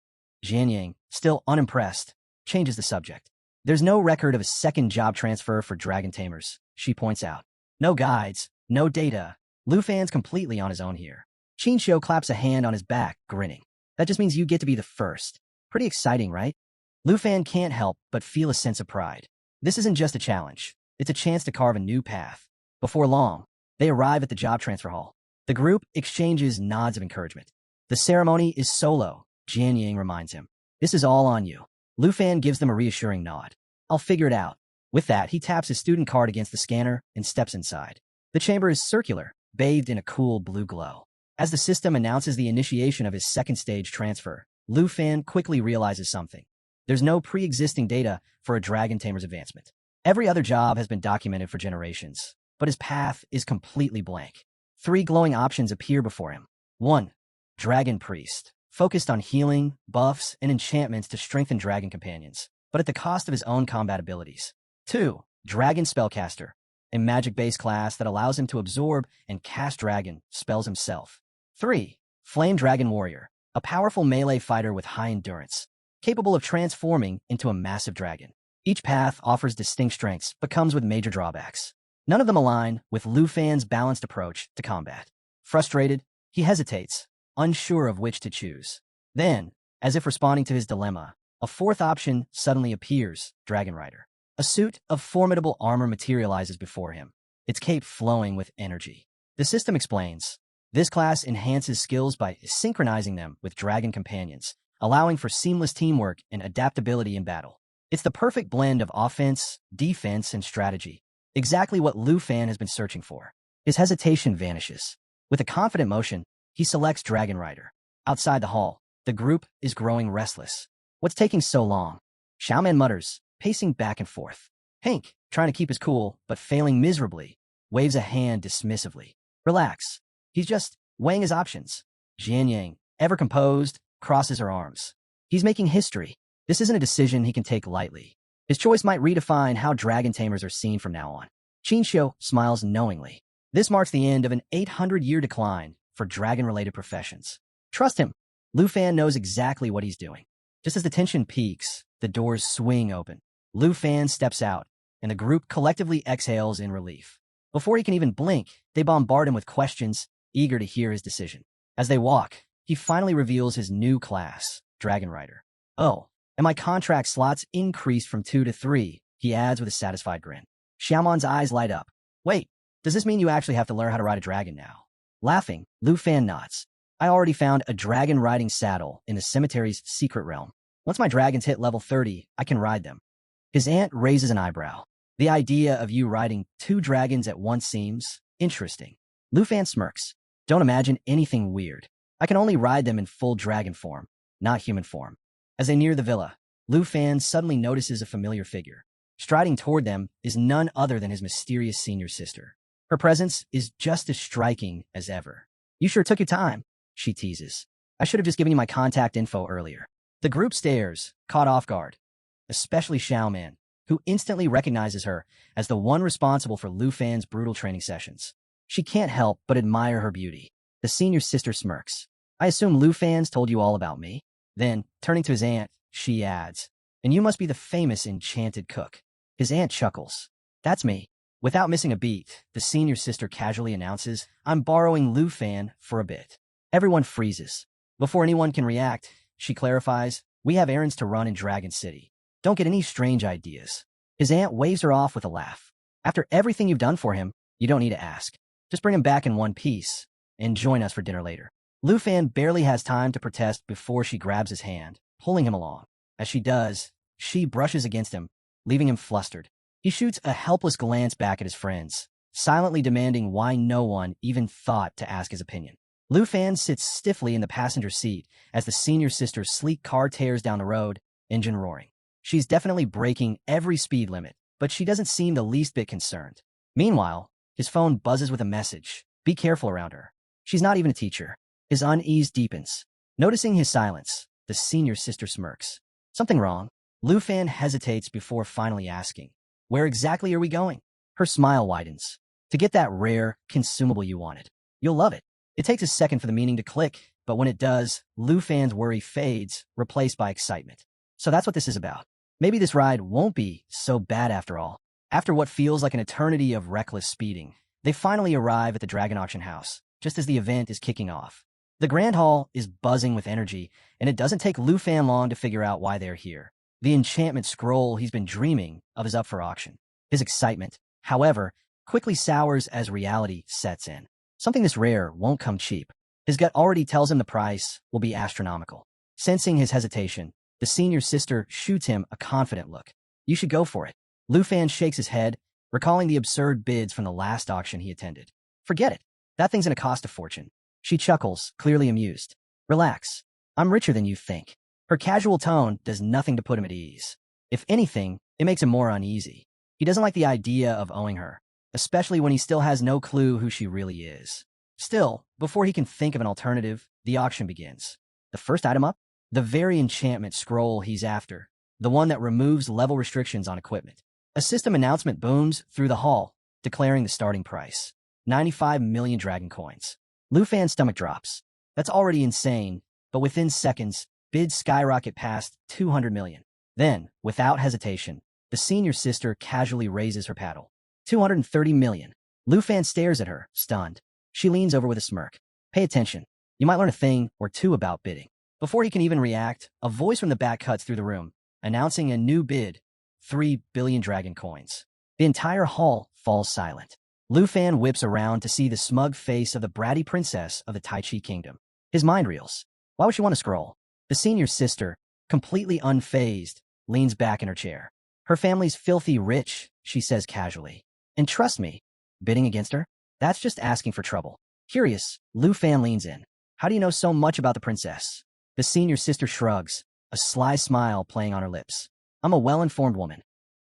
Jianying, still unimpressed, changes the subject. There's no record of a second job transfer for Dragon Tamers, she points out. No guides, no data. Lu Fan's completely on his own here. Qin Xiu claps a hand on his back, grinning. That just means you get to be the first. Pretty exciting, right? Lu Fan can't help but feel a sense of pride. This isn't just a challenge. It's a chance to carve a new path. Before long, they arrive at the job transfer hall. The group exchanges nods of encouragement. The ceremony is solo, Jianying reminds him. This is all on you. Lu Fan gives them a reassuring nod. I'll figure it out. With that, he taps his student card against the scanner and steps inside. The chamber is circular, bathed in a cool blue glow. As the system announces the initiation of his second stage transfer, Lu Fan quickly realizes something. There's no pre-existing data for a Dragon Tamer's advancement. Every other job has been documented for generations, but his path is completely blank. 3 glowing options appear before him. 1. Dragon Priest, focused on healing, buffs, and enchantments to strengthen dragon companions, but at the cost of his own combat abilities. 2. Dragon Spellcaster, a magic-based class that allows him to absorb and cast dragon spells himself. 3. Flame Dragon Warrior, a powerful melee fighter with high endurance, capable of transforming into a massive dragon. Each path offers distinct strengths, but comes with major drawbacks. None of them align with Lu Fan's balanced approach to combat. Frustrated, he hesitates, unsure of which to choose. Then, as if responding to his dilemma, a 4th option suddenly appears, Dragon Rider. A suit of formidable armor materializes before him, its cape flowing with energy. The system explains, this class enhances skills by synchronizing them with dragon companions, allowing for seamless teamwork and adaptability in battle. It's the perfect blend of offense, defense, and strategy, exactly what Lu Fan has been searching for. His hesitation vanishes. With a confident motion, he selects Dragon Rider. Outside the hall, the group is growing restless. What's taking so long? Xiaoman mutters, pacing back and forth. Hank, trying to keep his cool, but failing miserably, waves a hand dismissively. Relax. He's just weighing his options. Jian Yang, ever composed, crosses her arms. He's making history. This isn't a decision he can take lightly. His choice might redefine how dragon tamers are seen from now on. Qinxiu smiles knowingly. This marks the end of an 800-year decline for dragon-related professions. Trust him. Lu Fan knows exactly what he's doing. Just as the tension peaks, the doors swing open. Lu Fan steps out, and the group collectively exhales in relief. Before he can even blink, they bombard him with questions, eager to hear his decision. As they walk, he finally reveals his new class, Dragon Rider. Oh, and my contract slots increased from 2 to 3, he adds with a satisfied grin. Xiaoman's eyes light up. Wait, does this mean you actually have to learn how to ride a dragon now? Laughing, Lu Fan nods. I already found a dragon riding saddle in the cemetery's secret realm. Once my dragons hit level 30, I can ride them. His aunt raises an eyebrow. The idea of you riding 2 dragons at once seems interesting. Lu Fan smirks. Don't imagine anything weird. I can only ride them in full dragon form, not human form. As they near the villa, Lu Fan suddenly notices a familiar figure. Striding toward them is none other than his mysterious senior sister. Her presence is just as striking as ever. You sure took your time, she teases. I should have just given you my contact info earlier. The group stares, caught off guard, especially Xiaoman, who instantly recognizes her as the one responsible for Lu Fan's brutal training sessions. She can't help but admire her beauty. The senior sister smirks. I assume Lu Fan's told you all about me? Then, turning to his aunt, she adds, and you must be the famous enchanted cook. His aunt chuckles. That's me. Without missing a beat, the senior sister casually announces, I'm borrowing Lu Fan for a bit. Everyone freezes. Before anyone can react, she clarifies, we have errands to run in Dragon City. Don't get any strange ideas. His aunt waves her off with a laugh. After everything you've done for him, you don't need to ask. Just bring him back in one piece and join us for dinner later. Lu Fan barely has time to protest before she grabs his hand, pulling him along. As she does, she brushes against him, leaving him flustered. He shoots a helpless glance back at his friends, silently demanding why no one even thought to ask his opinion. Lu Fan sits stiffly in the passenger seat as the senior sister's sleek car tears down the road, engine roaring. She's definitely breaking every speed limit, but she doesn't seem the least bit concerned. Meanwhile, his phone buzzes with a message. Be careful around her. She's not even a teacher. His unease deepens. Noticing his silence, the senior sister smirks. Something wrong? Lu Fan hesitates before finally asking, where exactly are we going? Her smile widens. To get that rare consumable you wanted. You'll love it. It takes a second for the meaning to click, but when it does, Lu Fan's worry fades, replaced by excitement. So that's what this is about. Maybe this ride won't be so bad after all. After what feels like an eternity of reckless speeding, they finally arrive at the Dragon Auction House, just as the event is kicking off. The Grand Hall is buzzing with energy, and it doesn't take Lu Fan long to figure out why they're here. The enchantment scroll he's been dreaming of is up for auction. His excitement, however, quickly sours as reality sets in. Something this rare won't come cheap. His gut already tells him the price will be astronomical. Sensing his hesitation, The senior sister shoots him a confident look. You should go for it. Lu Fan shakes his head, recalling the absurd bids from the last auction he attended. Forget it. That thing's gonna cost a fortune. She chuckles, clearly amused. Relax. I'm richer than you think. Her casual tone does nothing to put him at ease. If anything, it makes him more uneasy. He doesn't like the idea of owing her, especially when he still has no clue who she really is. Still, before he can think of an alternative, the auction begins. The first item up? The very enchantment scroll he's after, the one that removes level restrictions on equipment. A system announcement booms through the hall, declaring the starting price. 95 million dragon coins. Lu Fan's stomach drops. That's already insane, but within seconds, bids skyrocket past 200 million. Then, without hesitation, the senior sister casually raises her paddle. 230 million. Lu Fan stares at her, stunned. She leans over with a smirk. Pay attention. You might learn a thing or two about bidding. Before he can even react, a voice from the back cuts through the room, announcing a new bid, 3 billion dragon coins. The entire hall falls silent. Lu Fan whips around to see the smug face of the bratty princess of the Tai Chi Kingdom. His mind reels. Why would she want to scroll? The senior sister, completely unfazed, leans back in her chair. Her family's filthy rich, she says casually. And trust me, bidding against her? That's just asking for trouble. Curious, Lu Fan leans in. How do you know so much about the princess? The senior sister shrugs, a sly smile playing on her lips. I'm a well-informed woman.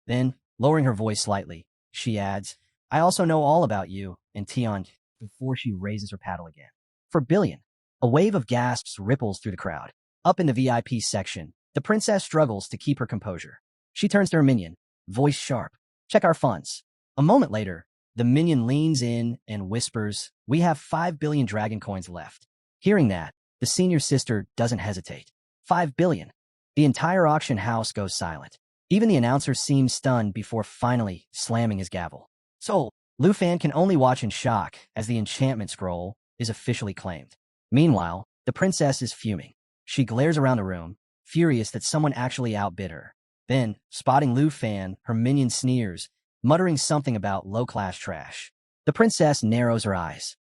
Then, lowering her voice slightly, she adds, I also know all about you and Tian before she raises her paddle again. For billion. A wave of gasps ripples through the crowd. Up in the VIP section, the princess struggles to keep her composure. She turns to her minion, voice sharp. Check our funds. A moment later, the minion leans in and whispers, we have 5 billion dragon coins left. Hearing that, the senior sister doesn't hesitate. 5 billion. The entire auction house goes silent. Even the announcer seems stunned before finally slamming his gavel. So, Lu Fan can only watch in shock as the enchantment scroll is officially claimed. Meanwhile, the princess is fuming. She glares around the room, furious that someone actually outbid her. Then, spotting Lu Fan, her minion sneers, muttering something about low-class trash. The princess narrows her eyes.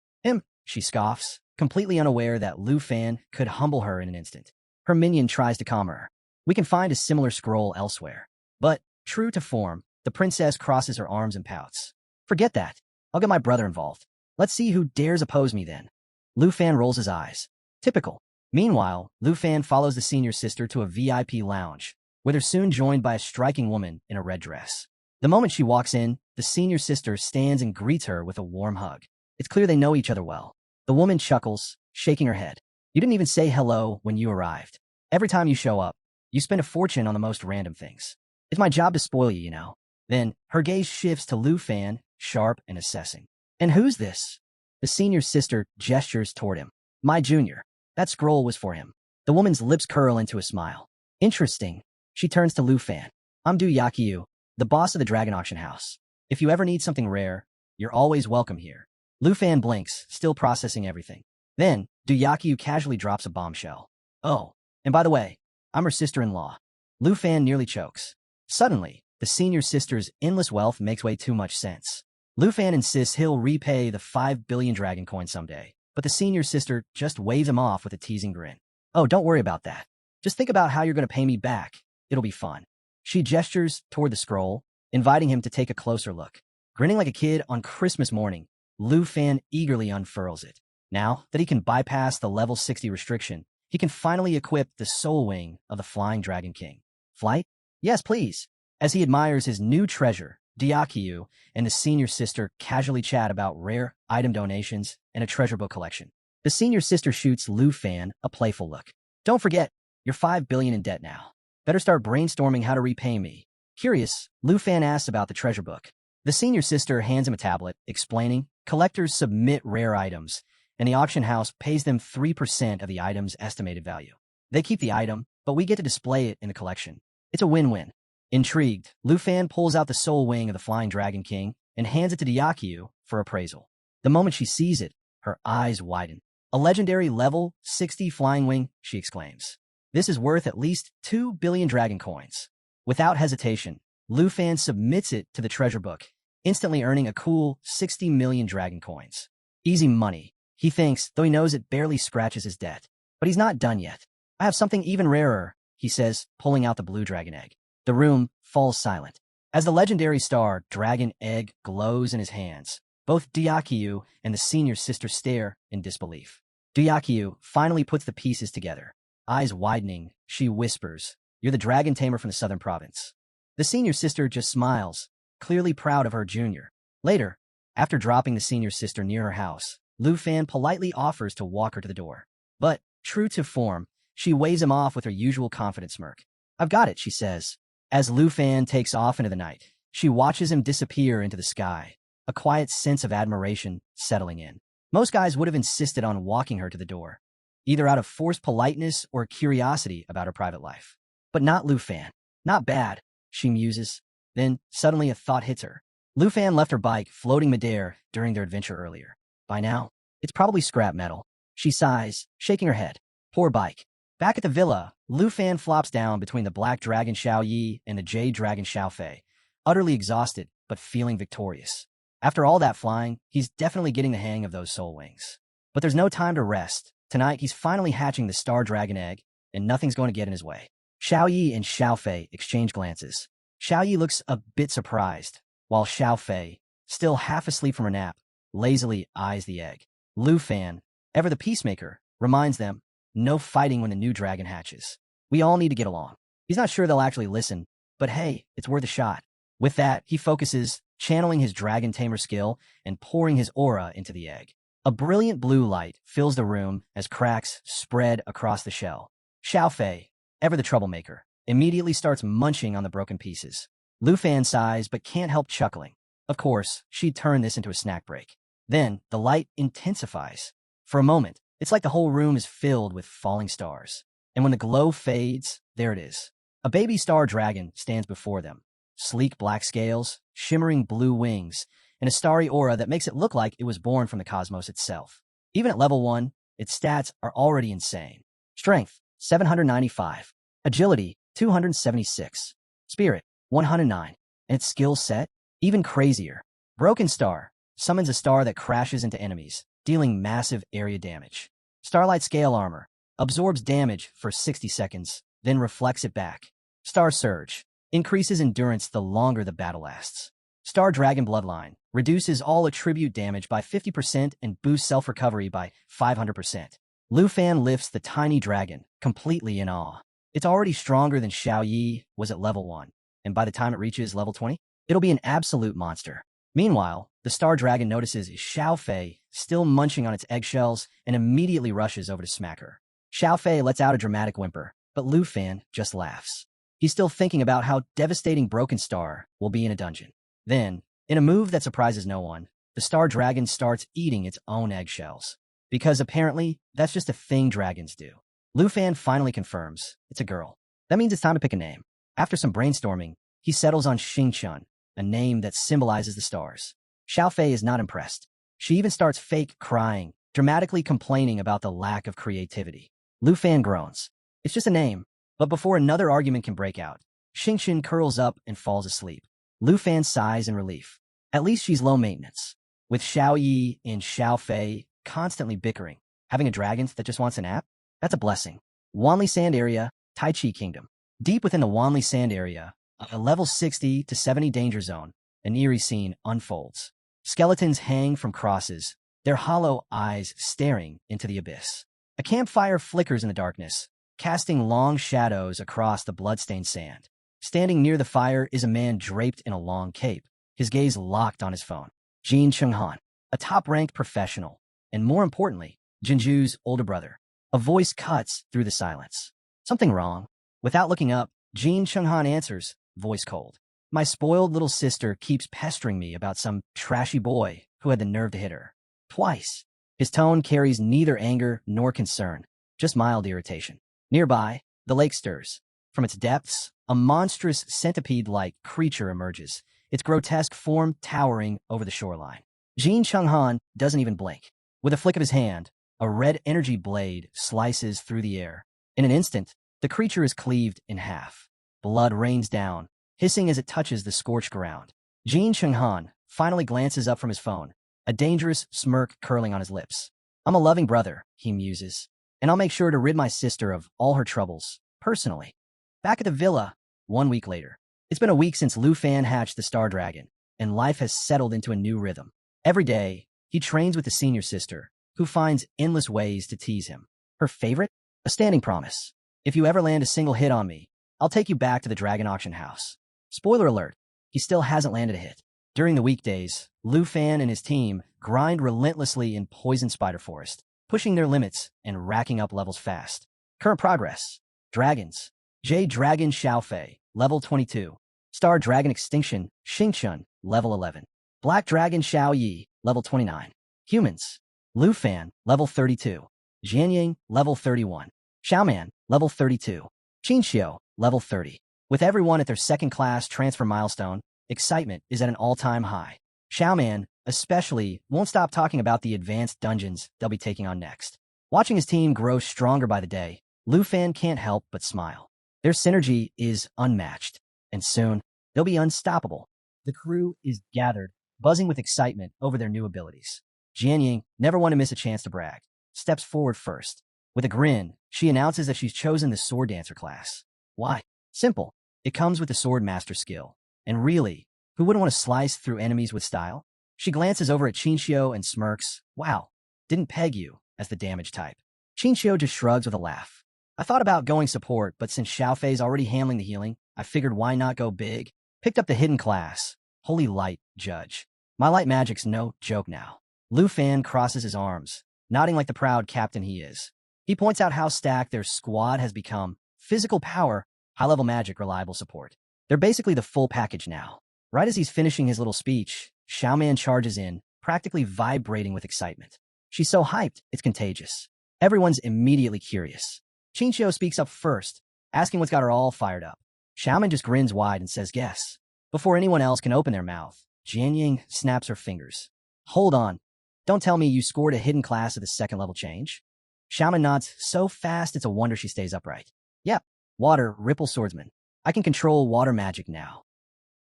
She scoffs, completely unaware that Lu Fan could humble her in an instant. Her minion tries to calm her. We can find a similar scroll elsewhere. But, true to form, the princess crosses her arms and pouts. Forget that. I'll get my brother involved. Let's see who dares oppose me then. Lu Fan rolls his eyes. Typical. Meanwhile, Lu Fan follows the senior sister to a VIP lounge, where they're soon joined by a striking woman in a red dress. The moment she walks in, the senior sister stands and greets her with a warm hug. It's clear they know each other well. The woman chuckles, shaking her head. You didn't even say hello when you arrived. Every time you show up, you spend a fortune on the most random things. It's my job to spoil you, you know. Then, her gaze shifts to Lu Fan, sharp and assessing. And who's this? The senior sister gestures toward him. My junior. That scroll was for him. The woman's lips curl into a smile. Interesting. She turns to Lu Fan. I'm Du Yakyu, the boss of the Dragon Auction House. If you ever need something rare, you're always welcome here. Lu Fan blinks, still processing everything. Then, Du Yakyu casually drops a bombshell. Oh, and by the way, I'm her sister-in-law. Lu Fan nearly chokes. Suddenly, the senior sister's endless wealth makes way too much sense. Lu Fan insists he'll repay the 5 billion dragon coins someday, but the senior sister just waves him off with a teasing grin. Oh, don't worry about that. Just think about how you're going to pay me back. It'll be fun. She gestures toward the scroll, inviting him to take a closer look. Grinning like a kid on Christmas morning, Lu Fan eagerly unfurls it. Now that he can bypass the level 60 restriction, he can finally equip the soul wing of the Flying Dragon King. Flight? Yes, please. As he admires his new treasure, Diakyu and the senior sister casually chat about rare item donations and a treasure book collection. The senior sister shoots Lu Fan a playful look. Don't forget, you're 5 billion in debt now. Better start brainstorming how to repay me. Curious, Lu Fan asks about the treasure book. The senior sister hands him a tablet, explaining, collectors submit rare items, and the auction house pays them 3% of the item's estimated value. They keep the item, but we get to display it in the collection. It's a win-win. Intrigued, Lu Fan pulls out the soul wing of the Flying Dragon King and hands it to Diakyu for appraisal. The moment she sees it, her eyes widen. A legendary level 60 flying wing, she exclaims. This is worth at least 2 billion dragon coins. Without hesitation, Lu Fan submits it to the treasure book, instantly earning a cool 60 million dragon coins. Easy money, he thinks, though he knows it barely scratches his debt. But he's not done yet. I have something even rarer, he says, pulling out the blue dragon egg. The room falls silent. As the legendary star dragon egg glows in his hands, both Dyakiyu and the senior sister stare in disbelief. Dyakiyu finally puts the pieces together. Eyes widening, she whispers, "You're the dragon tamer from the southern province." The senior sister just smiles, clearly proud of her junior. Later, after dropping the senior sister near her house, Lu Fan politely offers to walk her to the door. But, true to form, she waves him off with her usual confident smirk. "I've got it," she says. As Lu Fan takes off into the night, she watches him disappear into the sky, a quiet sense of admiration settling in. Most guys would have insisted on walking her to the door, either out of forced politeness or curiosity about her private life. But not Lu Fan. Not bad, she muses. Then, suddenly a thought hits her. Lu Fan left her bike floating midair during their adventure earlier. By now, it's probably scrap metal. She sighs, shaking her head. Poor bike. Back at the villa, Lu Fan flops down between the black dragon Xiao Yi and the jade dragon Xiao Fei, utterly exhausted but feeling victorious. After all that flying, he's definitely getting the hang of those soul wings. But there's no time to rest. Tonight, he's finally hatching the star dragon egg, and nothing's going to get in his way. Xiao Yi and Xiao Fei exchange glances. Xiao Yi looks a bit surprised, while Xiao Fei, still half asleep from her nap, lazily eyes the egg. Lu Fan, ever the peacemaker, reminds them, no fighting when the new dragon hatches. We all need to get along. He's not sure they'll actually listen, but hey, it's worth a shot. With that, he focuses, channeling his dragon tamer skill and pouring his aura into the egg. A brilliant blue light fills the room as cracks spread across the shell. Xiao Fei, ever the troublemaker, immediately starts munching on the broken pieces. Lu Fan sighs but can't help chuckling. Of course, she'd turn this into a snack break. Then, the light intensifies. For a moment, it's like the whole room is filled with falling stars. And when the glow fades, there it is. A baby star dragon stands before them. Sleek black scales, shimmering blue wings, and a starry aura that makes it look like it was born from the cosmos itself. Even at level 1, its stats are already insane. Strength, 795. Agility, 276. Spirit, 109. And its skill set, even crazier. Broken Star summons a star that crashes into enemies, dealing massive area damage. Starlight Scale Armor absorbs damage for 60 seconds, then reflects it back. Star Surge increases endurance the longer the battle lasts. Star Dragon Bloodline reduces all attribute damage by 50% and boosts self-recovery by 500%. Lu Fan lifts the tiny dragon, completely in awe. It's already stronger than Xiao Yi was at level 1, and by the time it reaches level 20, it'll be an absolute monster. Meanwhile, the star dragon notices Xiao Fei still munching on its eggshells and immediately rushes over to smack her. Xiao Fei lets out a dramatic whimper, but Lu Fan just laughs. He's still thinking about how devastating Broken Star will be in a dungeon. Then, in a move that surprises no one, the star dragon starts eating its own eggshells. Because apparently, that's just a thing dragons do. Lu Fan finally confirms it's a girl. That means it's time to pick a name. After some brainstorming, he settles on Xingchun, a name that symbolizes the stars. Xiao Fei is not impressed. She even starts fake crying, dramatically complaining about the lack of creativity. Lu Fan groans. It's just a name. But before another argument can break out, Xingchun curls up and falls asleep. Lu Fan sighs in relief. At least she's low maintenance. With Xiao Yi and Xiao Fei constantly bickering, having a dragon that just wants a nap? That's a blessing. Wanli Sand Area, Tai Chi Kingdom. Deep within the Wanli Sand Area, a level 60 to 70 danger zone, an eerie scene unfolds. Skeletons hang from crosses, their hollow eyes staring into the abyss. A campfire flickers in the darkness, casting long shadows across the bloodstained sand. Standing near the fire is a man draped in a long cape, his gaze locked on his phone. Jin Chenghan, a top-ranked professional, and more importantly, Jinju's older brother. A voice cuts through the silence. Something wrong? Without looking up, Jin Chenghan answers, voice cold. My spoiled little sister keeps pestering me about some trashy boy who had the nerve to hit her. Twice. His tone carries neither anger nor concern, just mild irritation. Nearby, the lake stirs. From its depths, a monstrous centipede-like creature emerges, its grotesque form towering over the shoreline. Jin Chenghan doesn't even blink. With a flick of his hand, a red energy blade slices through the air. In an instant, the creature is cleaved in half. Blood rains down, hissing as it touches the scorched ground. Jin Chenghan finally glances up from his phone, a dangerous smirk curling on his lips. I'm a loving brother, he muses, and I'll make sure to rid my sister of all her troubles, personally. Back at the villa, 1 week later. It's been a week since Lu Fan hatched the Star Dragon, and life has settled into a new rhythm. Every day, he trains with the senior sister, who finds endless ways to tease him. Her favorite? A standing promise. If you ever land a single hit on me, I'll take you back to the Dragon Auction House. Spoiler alert, he still hasn't landed a hit. During the weekdays, Lu Fan and his team grind relentlessly in Poison Spider Forest, pushing their limits and racking up levels fast. Current progress. Dragons. J Dragon Xiaofei, level 22. Star Dragon Extinction, Xingchun, level 11. Black Dragon Xiao Yi, level 29. Humans. Lu Fan, level 32. Jianying, level 31. Xiaoman, level 32. Qinxiu, level 30. With everyone at their second-class transfer milestone, excitement is at an all-time high. Xiaoman, especially, won't stop talking about the advanced dungeons they'll be taking on next. Watching his team grow stronger by the day, Lu Fan can't help but smile. Their synergy is unmatched, and soon, they'll be unstoppable. The crew is gathered, buzzing with excitement over their new abilities. Jianying, never one to miss a chance to brag, steps forward first. With a grin, she announces that she's chosen the Sword Dancer class. Why? Simple. It comes with the Sword Master skill. And really, who wouldn't want to slice through enemies with style? She glances over at Qinxiu and smirks. Wow, didn't peg you as the damage type. Qinxiu just shrugs with a laugh. I thought about going support, but since Xiaofei's already handling the healing, I figured why not go big? Picked up the hidden class. Holy Light Judge. My light magic's no joke now. Lu Fan crosses his arms, nodding like the proud captain he is. He points out how stacked their squad has become. Physical power, high-level magic, reliable support. They're basically the full package now. Right as he's finishing his little speech, Xiaoman charges in, practically vibrating with excitement. She's so hyped, it's contagious. Everyone's immediately curious. Qinxiu speaks up first, asking what's got her all fired up. Xiaoman just grins wide and says guess. Before anyone else can open their mouth, Jianying snaps her fingers. Hold on. Don't tell me you scored a hidden class of the second-level change? Xiaoman nods so fast it's a wonder she stays upright. Yep, Water, Ripple Swordsman. I can control water magic now.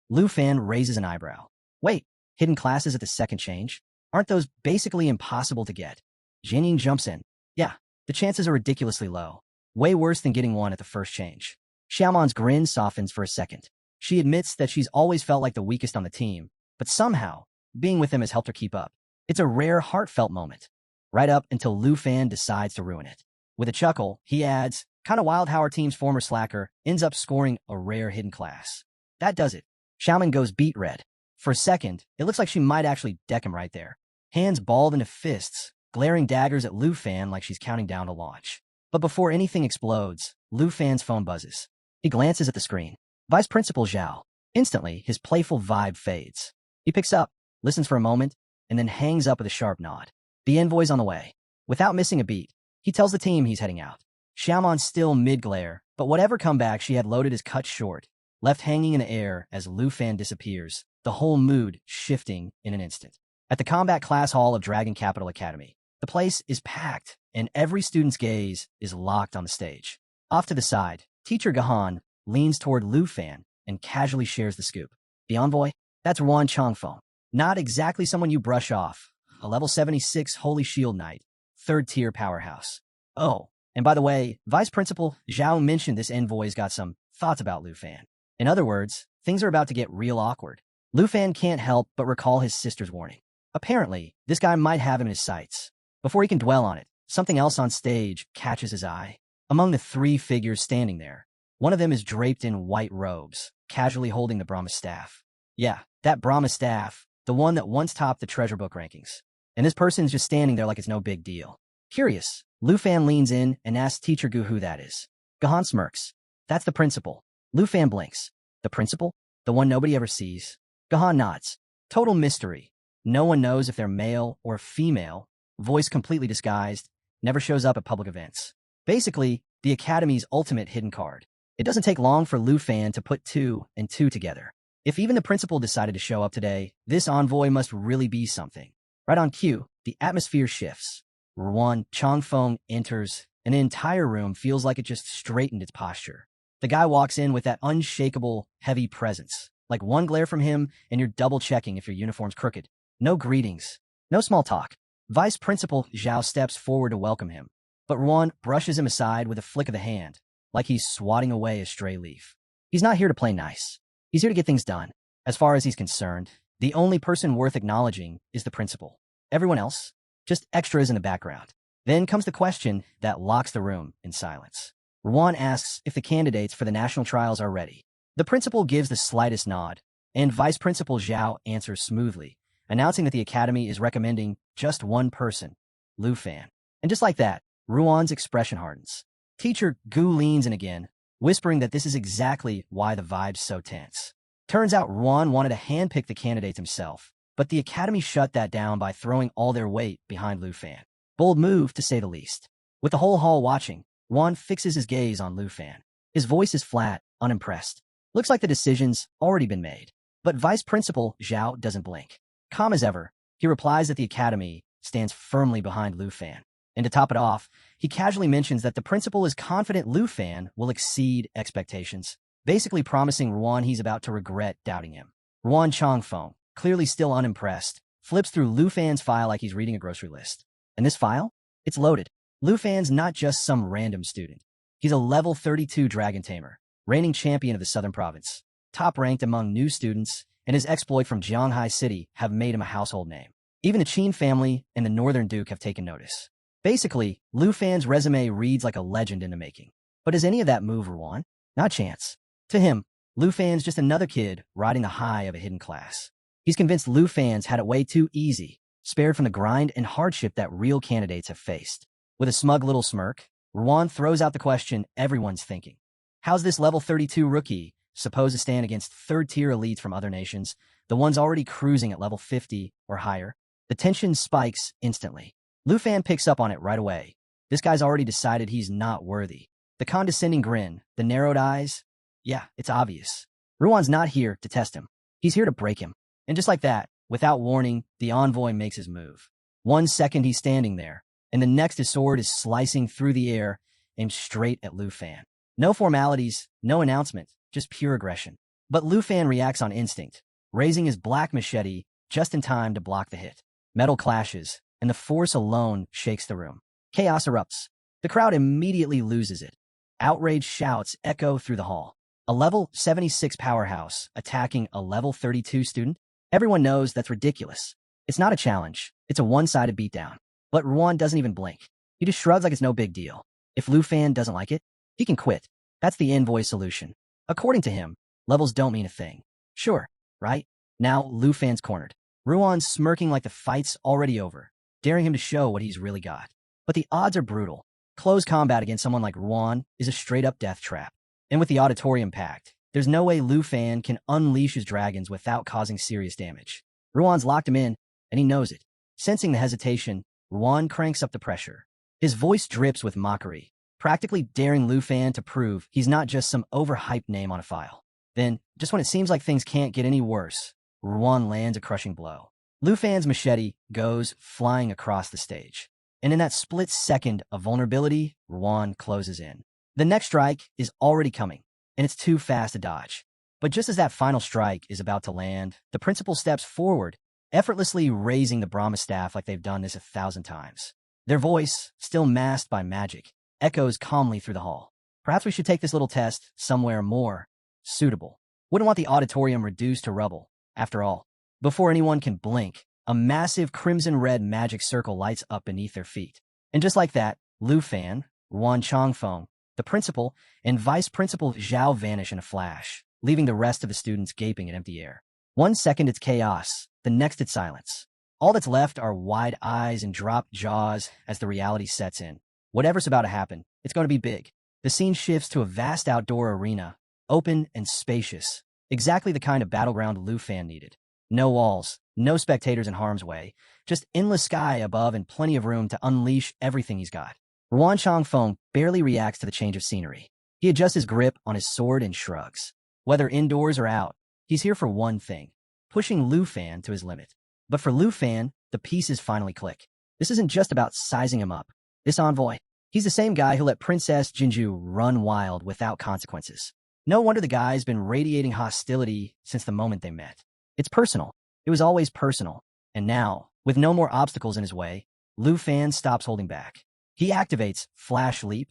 Lu Fan raises an eyebrow. Wait, hidden classes at the second change? Aren't those basically impossible to get? Jianying jumps in. Yeah, the chances are ridiculously low. Way worse than getting one at the first change. Xiaoman's grin softens for a second. She admits that she's always felt like the weakest on the team, but somehow, being with him has helped her keep up. It's a rare, heartfelt moment. Right up until Lu Fan decides to ruin it. With a chuckle, he adds, kinda wild how our team's former slacker ends up scoring a rare hidden class. That does it. Xiaoman goes beet red. For a second, it looks like she might actually deck him right there. Hands balled into fists, glaring daggers at Lu Fan like she's counting down to launch. But before anything explodes, Lu Fan's phone buzzes. He glances at the screen. Vice Principal Zhao. Instantly, his playful vibe fades. He picks up, listens for a moment, and then hangs up with a sharp nod. The envoy's on the way. Without missing a beat, he tells the team he's heading out. Xiaoman's still mid-glare, but whatever comeback she had loaded is cut short, left hanging in the air as Lu Fan disappears, the whole mood shifting in an instant. At the Combat Class Hall of Dragon Capital Academy, the place is packed, and every student's gaze is locked on the stage. Off to the side, Teacher Gahan leans toward Lu Fan and casually shares the scoop. The envoy? That's Ruan Changfeng. Not exactly someone you brush off. A level 76 Holy Shield Knight, third-tier powerhouse. Oh, and by the way, Vice Principal Zhao mentioned this envoy's got some thoughts about Lu Fan. In other words, things are about to get real awkward. Lu Fan can't help but recall his sister's warning. Apparently, this guy might have him in his sights. Before he can dwell on it, something else on stage catches his eye. Among the three figures standing there, one of them is draped in white robes, casually holding the Brahma staff. Yeah, that Brahma staff, the one that once topped the treasure book rankings. And this person's just standing there like it's no big deal. Curious, Lu Fan leans in and asks Teacher Gu who that is. Gahan smirks. That's the principal. Lu Fan blinks. The principal? The one nobody ever sees? Gahan nods. Total mystery. No one knows if they're male or female, voice completely disguised, never shows up at public events. Basically, the Academy's ultimate hidden card. It doesn't take long for Lu Fan to put two and two together. If even the principal decided to show up today, this envoy must really be something. Right on cue, the atmosphere shifts. Ruan Changfeng enters, and the entire room feels like it just straightened its posture. The guy walks in with that unshakable, heavy presence. Like one glare from him, and you're double-checking if your uniform's crooked. No greetings. No small talk. Vice Principal Zhao steps forward to welcome him, but Ruan brushes him aside with a flick of the hand. like he's swatting away a stray leaf. He's not here to play nice. He's here to get things done. As far as he's concerned, the only person worth acknowledging is the principal. Everyone else, just extras in the background. Then comes the question that locks the room in silence. Ruan asks if the candidates for the national trials are ready. The principal gives the slightest nod, and Vice Principal Zhao answers smoothly, announcing that the academy is recommending just one person, Lu Fan. And just like that, Ruan's expression hardens. Teacher Gu leans in again, whispering that this is exactly why the vibe's so tense. Turns out Ruan wanted to handpick the candidates himself, but the academy shut that down by throwing all their weight behind Lu Fan. Bold move, to say the least. With the whole hall watching, Ruan fixes his gaze on Lu Fan. His voice is flat, unimpressed. Looks like the decision's already been made. But Vice Principal Zhao doesn't blink. Calm as ever, he replies that the academy stands firmly behind Lu Fan. And to top it off, he casually mentions that the principal is confident Lu Fan will exceed expectations, basically promising Ruan he's about to regret doubting him. Ruan Changfeng, clearly still unimpressed, flips through Lu Fan's file like he's reading a grocery list. And this file? It's loaded. Lu Fan's not just some random student. He's a level 32 dragon tamer, reigning champion of the southern province, top-ranked among new students, and his exploit from Jianghai City have made him a household name. Even the Qin family and the Northern Duke have taken notice. Basically, Lu Fan's resume reads like a legend in the making. But does any of that move Ruan? Not a chance. To him, Lu Fan's just another kid riding the high of a hidden class. He's convinced Lu Fan's had it way too easy, spared from the grind and hardship that real candidates have faced. With a smug little smirk, Ruan throws out the question everyone's thinking. How's this level 32 rookie supposed to stand against third-tier elites from other nations, the ones already cruising at level 50 or higher? The tension spikes instantly. Lu Fan picks up on it right away. This guy's already decided he's not worthy. The condescending grin, the narrowed eyes, yeah, it's obvious. Ruan's not here to test him. He's here to break him. And just like that, without warning, the envoy makes his move. 1 second he's standing there, and the next his sword is slicing through the air, aimed straight at Lu Fan. No formalities, no announcement, just pure aggression. But Lu Fan reacts on instinct, raising his black machete just in time to block the hit. Metal clashes, and the force alone shakes the room. Chaos erupts. The crowd immediately loses it. Outraged shouts echo through the hall. A level 76 powerhouse attacking a level 32 student? Everyone knows that's ridiculous. It's not a challenge. It's a one-sided beatdown. But Ruan doesn't even blink. He just shrugs like it's no big deal. If Lu Fan doesn't like it, he can quit. That's the envoy solution. According to him, levels don't mean a thing. Sure, right? Now Lu Fan's cornered. Ruan's smirking like the fight's already over, daring him to show what he's really got. But the odds are brutal. Close combat against someone like Ruan is a straight-up death trap. And with the auditorium packed, there's no way Lu Fan can unleash his dragons without causing serious damage. Ruan's locked him in, and he knows it. Sensing the hesitation, Ruan cranks up the pressure. His voice drips with mockery, practically daring Lu Fan to prove he's not just some overhyped name on a file. Then, just when it seems like things can't get any worse, Ruan lands a crushing blow. Lu Fan's machete goes flying across the stage. And in that split second of vulnerability, Ruan closes in. The next strike is already coming, and it's too fast to dodge. But just as that final strike is about to land, the principal steps forward, effortlessly raising the Brahma staff like they've done this 1,000 times. Their voice, still masked by magic, echoes calmly through the hall. Perhaps we should take this little test somewhere more suitable. Wouldn't want the auditorium reduced to rubble. After all, before anyone can blink, a massive crimson-red magic circle lights up beneath their feet. And just like that, Lu Fan, Ruan Changfeng, the principal, and Vice Principal Zhao vanish in a flash, leaving the rest of the students gaping at empty air. 1 second it's chaos, the next it's silence. All that's left are wide eyes and dropped jaws as the reality sets in. Whatever's about to happen, it's going to be big. The scene shifts to a vast outdoor arena, open and spacious, exactly the kind of battleground Lu Fan needed. No walls, no spectators in harm's way, just endless sky above and plenty of room to unleash everything he's got. Ruan Changfeng barely reacts to the change of scenery. He adjusts his grip on his sword and shrugs. Whether indoors or out, he's here for one thing, pushing Lu Fan to his limit. But for Lu Fan, the pieces finally click. This isn't just about sizing him up. This envoy, he's the same guy who let Princess Jinju run wild without consequences. No wonder the guy's been radiating hostility since the moment they met. It's personal. It was always personal. And now, with no more obstacles in his way, Lu Fan stops holding back. He activates Flash Leap,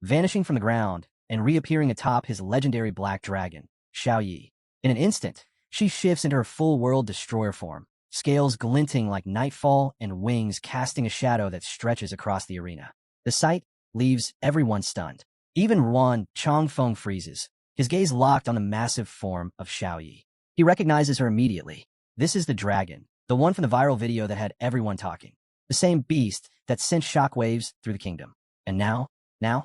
vanishing from the ground and reappearing atop his legendary black dragon, Xiaoyi. In an instant, she shifts into her full-world destroyer form, scales glinting like nightfall and wings casting a shadow that stretches across the arena. The sight leaves everyone stunned. Even Ruan Changfeng freezes, his gaze locked on the massive form of Xiaoyi. He recognizes her immediately. This is the dragon, the one from the viral video that had everyone talking. The same beast that sent shockwaves through the kingdom. And now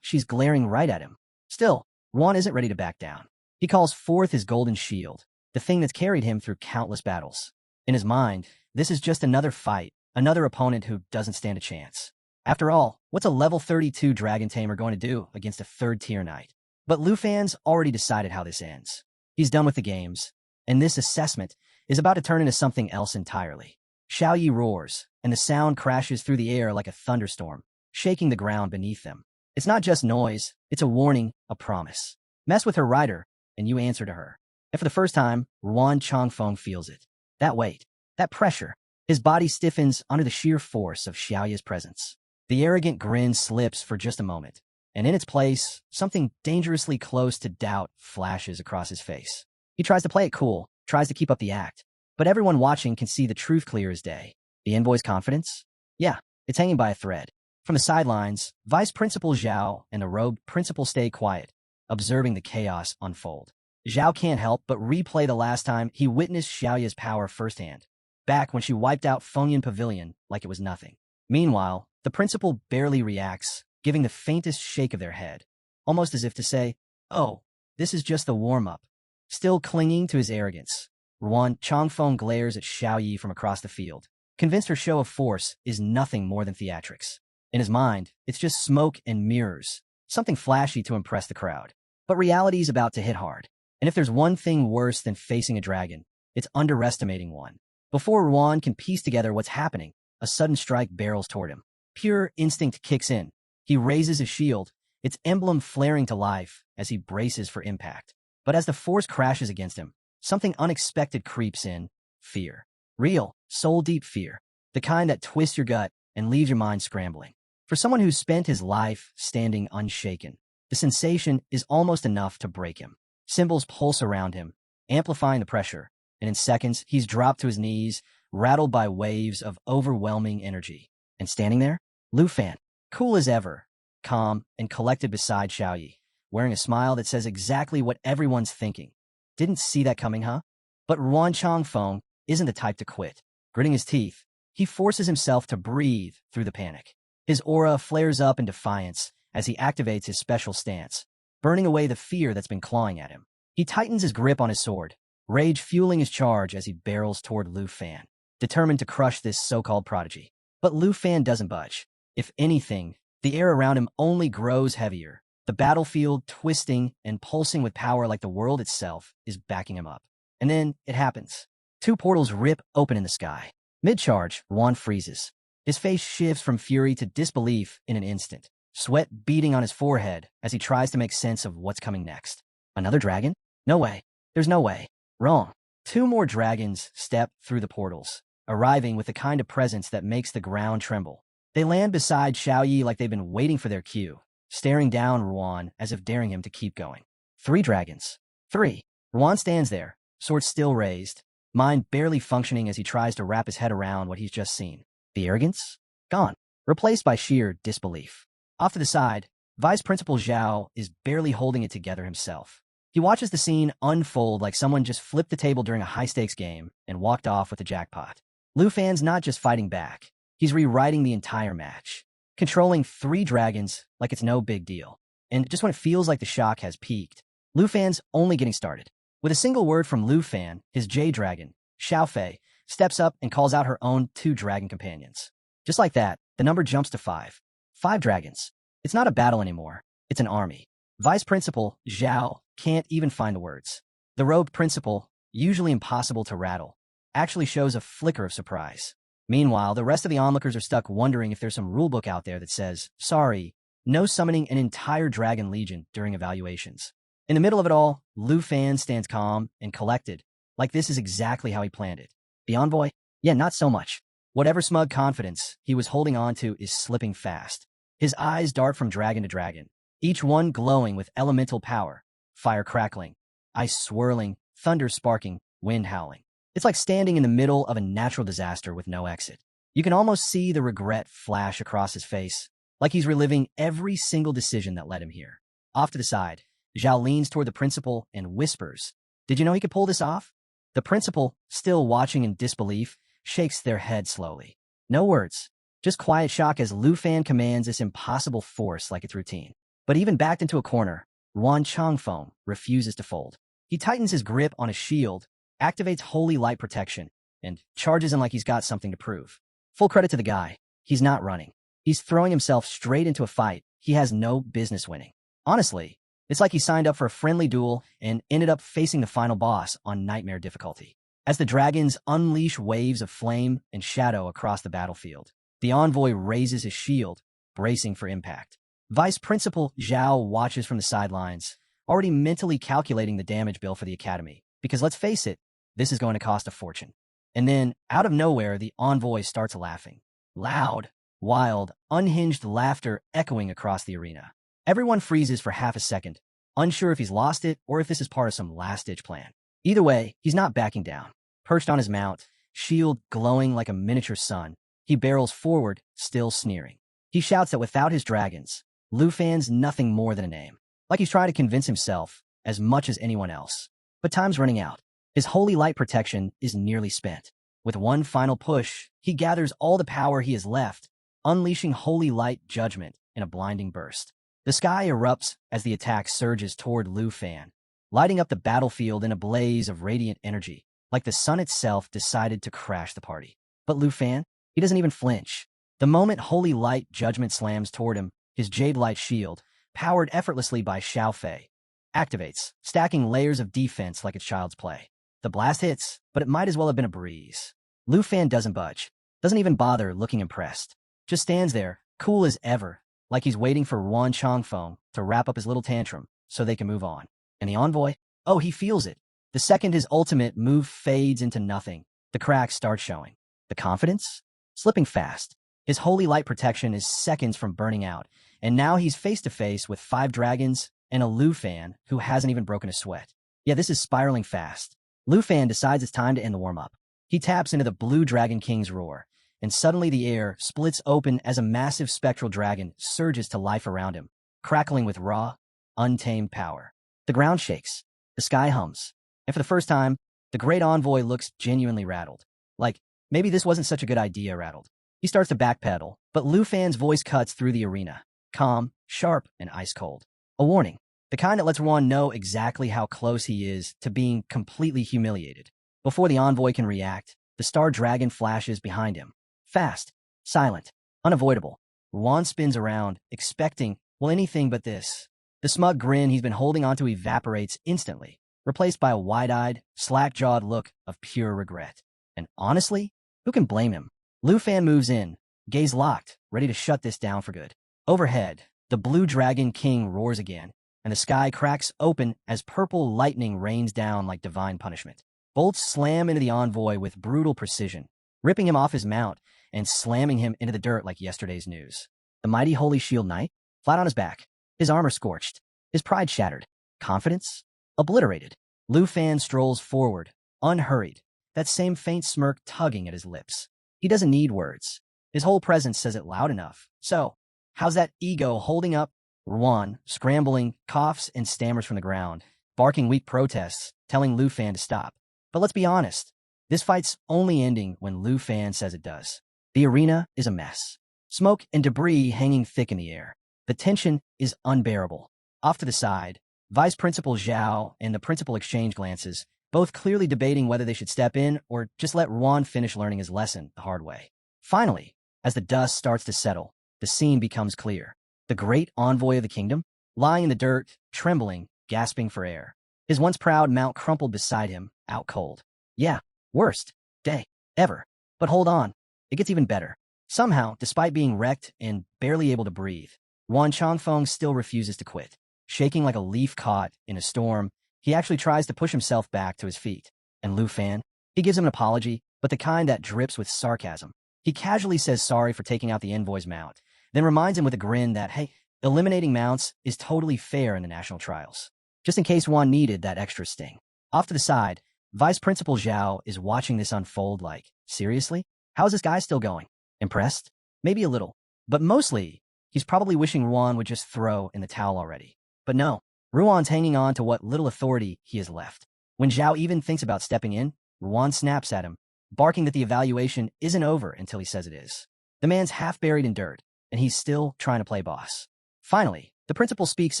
she's glaring right at him. Still, Ruan isn't ready to back down. He calls forth his golden shield, the thing that's carried him through countless battles. In his mind, this is just another fight, another opponent who doesn't stand a chance. After all, what's a level 32 dragon tamer going to do against a third-tier knight? But Lu Fan's already decided how this ends. He's done with the games, and this assessment is about to turn into something else entirely. Xiaoyi roars, and the sound crashes through the air like a thunderstorm, shaking the ground beneath them. It's not just noise, it's a warning, a promise. Mess with her rider, and you answer to her. And for the first time, Ruan Changfeng feels it. That weight, that pressure. His body stiffens under the sheer force of Xiaoyi's presence. The arrogant grin slips for just a moment, and in its place, something dangerously close to doubt flashes across his face. He tries to play it cool, tries to keep up the act, but everyone watching can see the truth clear as day. The envoy's confidence? Yeah, it's hanging by a thread. From the sidelines, Vice Principal Zhao and the robed principal stay quiet, observing the chaos unfold. Zhao can't help but replay the last time he witnessed Xiaoya's power firsthand, back when she wiped out Fengyan Pavilion like it was nothing. Meanwhile, the principal barely reacts, giving the faintest shake of their head, almost as if to say, "Oh, this is just the warm-up." Still clinging to his arrogance, Ruan Changfeng glares at Xiaoyi from across the field, convinced her show of force is nothing more than theatrics. In his mind, it's just smoke and mirrors, something flashy to impress the crowd. But reality's about to hit hard. And if there's one thing worse than facing a dragon, it's underestimating one. Before Ruan can piece together what's happening, a sudden strike barrels toward him. Pure instinct kicks in. He raises his shield, its emblem flaring to life as he braces for impact. But as the force crashes against him, something unexpected creeps in: fear. Real, soul-deep fear. The kind that twists your gut and leaves your mind scrambling. For someone who's spent his life standing unshaken, the sensation is almost enough to break him. Cymbals pulse around him, amplifying the pressure, and in seconds, he's dropped to his knees, rattled by waves of overwhelming energy. And standing there, Lu Fan, cool as ever, calm and collected beside Xiaoyi, wearing a smile that says exactly what everyone's thinking. Didn't see that coming, huh? But Ruan Changfeng isn't the type to quit. Gritting his teeth, he forces himself to breathe through the panic. His aura flares up in defiance as he activates his special stance, burning away the fear that's been clawing at him. He tightens his grip on his sword, rage fueling his charge as he barrels toward Lu Fan, determined to crush this so-called prodigy. But Lu Fan doesn't budge. If anything, the air around him only grows heavier. The battlefield, twisting and pulsing with power like the world itself, is backing him up. And then it happens. Two portals rip open in the sky. Mid-charge, Ruan freezes. His face shifts from fury to disbelief in an instant, sweat beading on his forehead as he tries to make sense of what's coming next. Another dragon? No way. There's no way. Wrong. Two more dragons step through the portals, arriving with the kind of presence that makes the ground tremble. They land beside Xiaoyi like they've been waiting for their cue, staring down Ruan as if daring him to keep going. 3 dragons. 3. Ruan stands there, sword still raised, mind barely functioning as he tries to wrap his head around what he's just seen. The arrogance? Gone. Replaced by sheer disbelief. Off to the side, Vice Principal Zhao is barely holding it together himself. He watches the scene unfold like someone just flipped the table during a high-stakes game and walked off with the jackpot. Lu Fan's not just fighting back. He's rewriting the entire match, controlling 3 dragons like it's no big deal. And just when it feels like the shock has peaked, Lu Fan's only getting started. With a single word from Lu Fan, his J-Dragon, Xiaofei, steps up and calls out her own 2 dragon companions. Just like that, the number jumps to 5. 5 dragons. It's not a battle anymore. It's an army. Vice Principal Zhao can't even find the words. The robed principal, usually impossible to rattle, actually shows a flicker of surprise. Meanwhile, the rest of the onlookers are stuck wondering if there's some rulebook out there that says, sorry, no summoning an entire dragon legion during evaluations. In the middle of it all, Lu Fan stands calm and collected, like this is exactly how he planned it. The envoy? Yeah, not so much. Whatever smug confidence he was holding on to is slipping fast. His eyes dart from dragon to dragon, each one glowing with elemental power, fire crackling, ice swirling, thunder sparking, wind howling. It's like standing in the middle of a natural disaster with no exit. You can almost see the regret flash across his face, like he's reliving every single decision that led him here. Off to the side, Zhao leans toward the principal and whispers, "Did you know he could pull this off?" The principal, still watching in disbelief, shakes their head slowly. No words, just quiet shock as Lu Fan commands this impossible force like it's routine. But even backed into a corner, Yuan Changfeng refuses to fold. He tightens his grip on his shield, activates Holy Light Protection, and charges in like he's got something to prove. Full credit to the guy. He's not running. He's throwing himself straight into a fight he has no business winning. Honestly, it's like he signed up for a friendly duel and ended up facing the final boss on nightmare difficulty. As the dragons unleash waves of flame and shadow across the battlefield, the envoy raises his shield, bracing for impact. Vice Principal Zhao watches from the sidelines, already mentally calculating the damage bill for the academy. Because let's face it, this is going to cost a fortune. And then, out of nowhere, the envoy starts laughing. Loud, wild, unhinged laughter echoing across the arena. Everyone freezes for half a second, unsure if he's lost it or if this is part of some last-ditch plan. Either way, he's not backing down. Perched on his mount, shield glowing like a miniature sun, he barrels forward, still sneering. He shouts that without his dragons, Lu Fan's nothing more than a name. Like he's trying to convince himself as much as anyone else. But time's running out. His holy light protection is nearly spent. With one final push, he gathers all the power he has left, unleashing holy light judgment in a blinding burst. The sky erupts as the attack surges toward Lu Fan, lighting up the battlefield in a blaze of radiant energy, like the sun itself decided to crash the party. But Lu Fan, he doesn't even flinch. The moment holy light judgment slams toward him, his jade light shield, powered effortlessly by Xiaofei, activates, stacking layers of defense like it's child's play. The blast hits, but it might as well have been a breeze. Lu Fan doesn't budge, doesn't even bother looking impressed. Just stands there, cool as ever, like he's waiting for Yuan Changfeng to wrap up his little tantrum so they can move on. And the envoy? Oh, he feels it. The second his ultimate move fades into nothing, the cracks start showing. The confidence? Slipping fast. His holy light protection is seconds from burning out, and now he's face-to-face with 5 dragons and a Lu Fan who hasn't even broken a sweat. Yeah, this is spiraling fast. Lu Fan decides it's time to end the warm-up. He taps into the Blue Dragon King's roar, and suddenly the air splits open as a massive spectral dragon surges to life around him, crackling with raw, untamed power. The ground shakes, the sky hums, and for the first time, the great envoy looks genuinely rattled. Like, maybe this wasn't such a good idea rattled. He starts to backpedal, but Lu Fan's voice cuts through the arena, calm, sharp, and ice-cold. A warning, the kind that lets Yuan know exactly how close he is to being completely humiliated. Before the envoy can react, the star dragon flashes behind him. Fast, silent, unavoidable. Yuan spins around, expecting, well, anything but this. The smug grin he's been holding onto evaporates instantly, replaced by a wide-eyed, slack-jawed look of pure regret. And honestly, who can blame him? Lu Fan moves in, gaze locked, ready to shut this down for good. Overhead, the Blue Dragon King roars again, and the sky cracks open as purple lightning rains down like divine punishment. Bolts slam into the envoy with brutal precision, ripping him off his mount and slamming him into the dirt like yesterday's news. The mighty Holy Shield Knight, flat on his back, his armor scorched, his pride shattered, confidence obliterated. Lu Fan strolls forward, unhurried, that same faint smirk tugging at his lips. He doesn't need words. His whole presence says it loud enough. So, how's that ego holding up? Yuan, scrambling, coughs and stammers from the ground, barking weak protests, telling Lu Fan to stop. But let's be honest, this fight's only ending when Lu Fan says it does. The arena is a mess. Smoke and debris hanging thick in the air. The tension is unbearable. Off to the side, Vice Principal Zhao and the principal exchange glances, both clearly debating whether they should step in or just let Yuan finish learning his lesson the hard way. Finally, as the dust starts to settle, the scene becomes clear. The great envoy of the kingdom, lying in the dirt, trembling, gasping for air. His once proud mount crumpled beside him, out cold. Yeah, worst day ever. But hold on, it gets even better. Somehow, despite being wrecked and barely able to breathe, Yuan Changfeng still refuses to quit. Shaking like a leaf caught in a storm, he actually tries to push himself back to his feet. And Lu Fan, he gives him an apology, but the kind that drips with sarcasm. He casually says sorry for taking out the envoy's mount, then reminds him with a grin that, hey, Eliminating mounts is totally fair in the national trials, just in case one needed that extra sting. Off to the side, Vice Principal Zhao is watching this unfold like, seriously? How is this guy still going? Impressed? Maybe a little. But mostly, he's probably wishing Ruan would just throw in the towel already. But no, Ruan's hanging on to what little authority he has left. When Zhao even thinks about stepping in, Ruan snaps at him, barking that the evaluation isn't over until he says it is. The man's half buried in dirt, and he's still trying to play boss. Finally, the principal speaks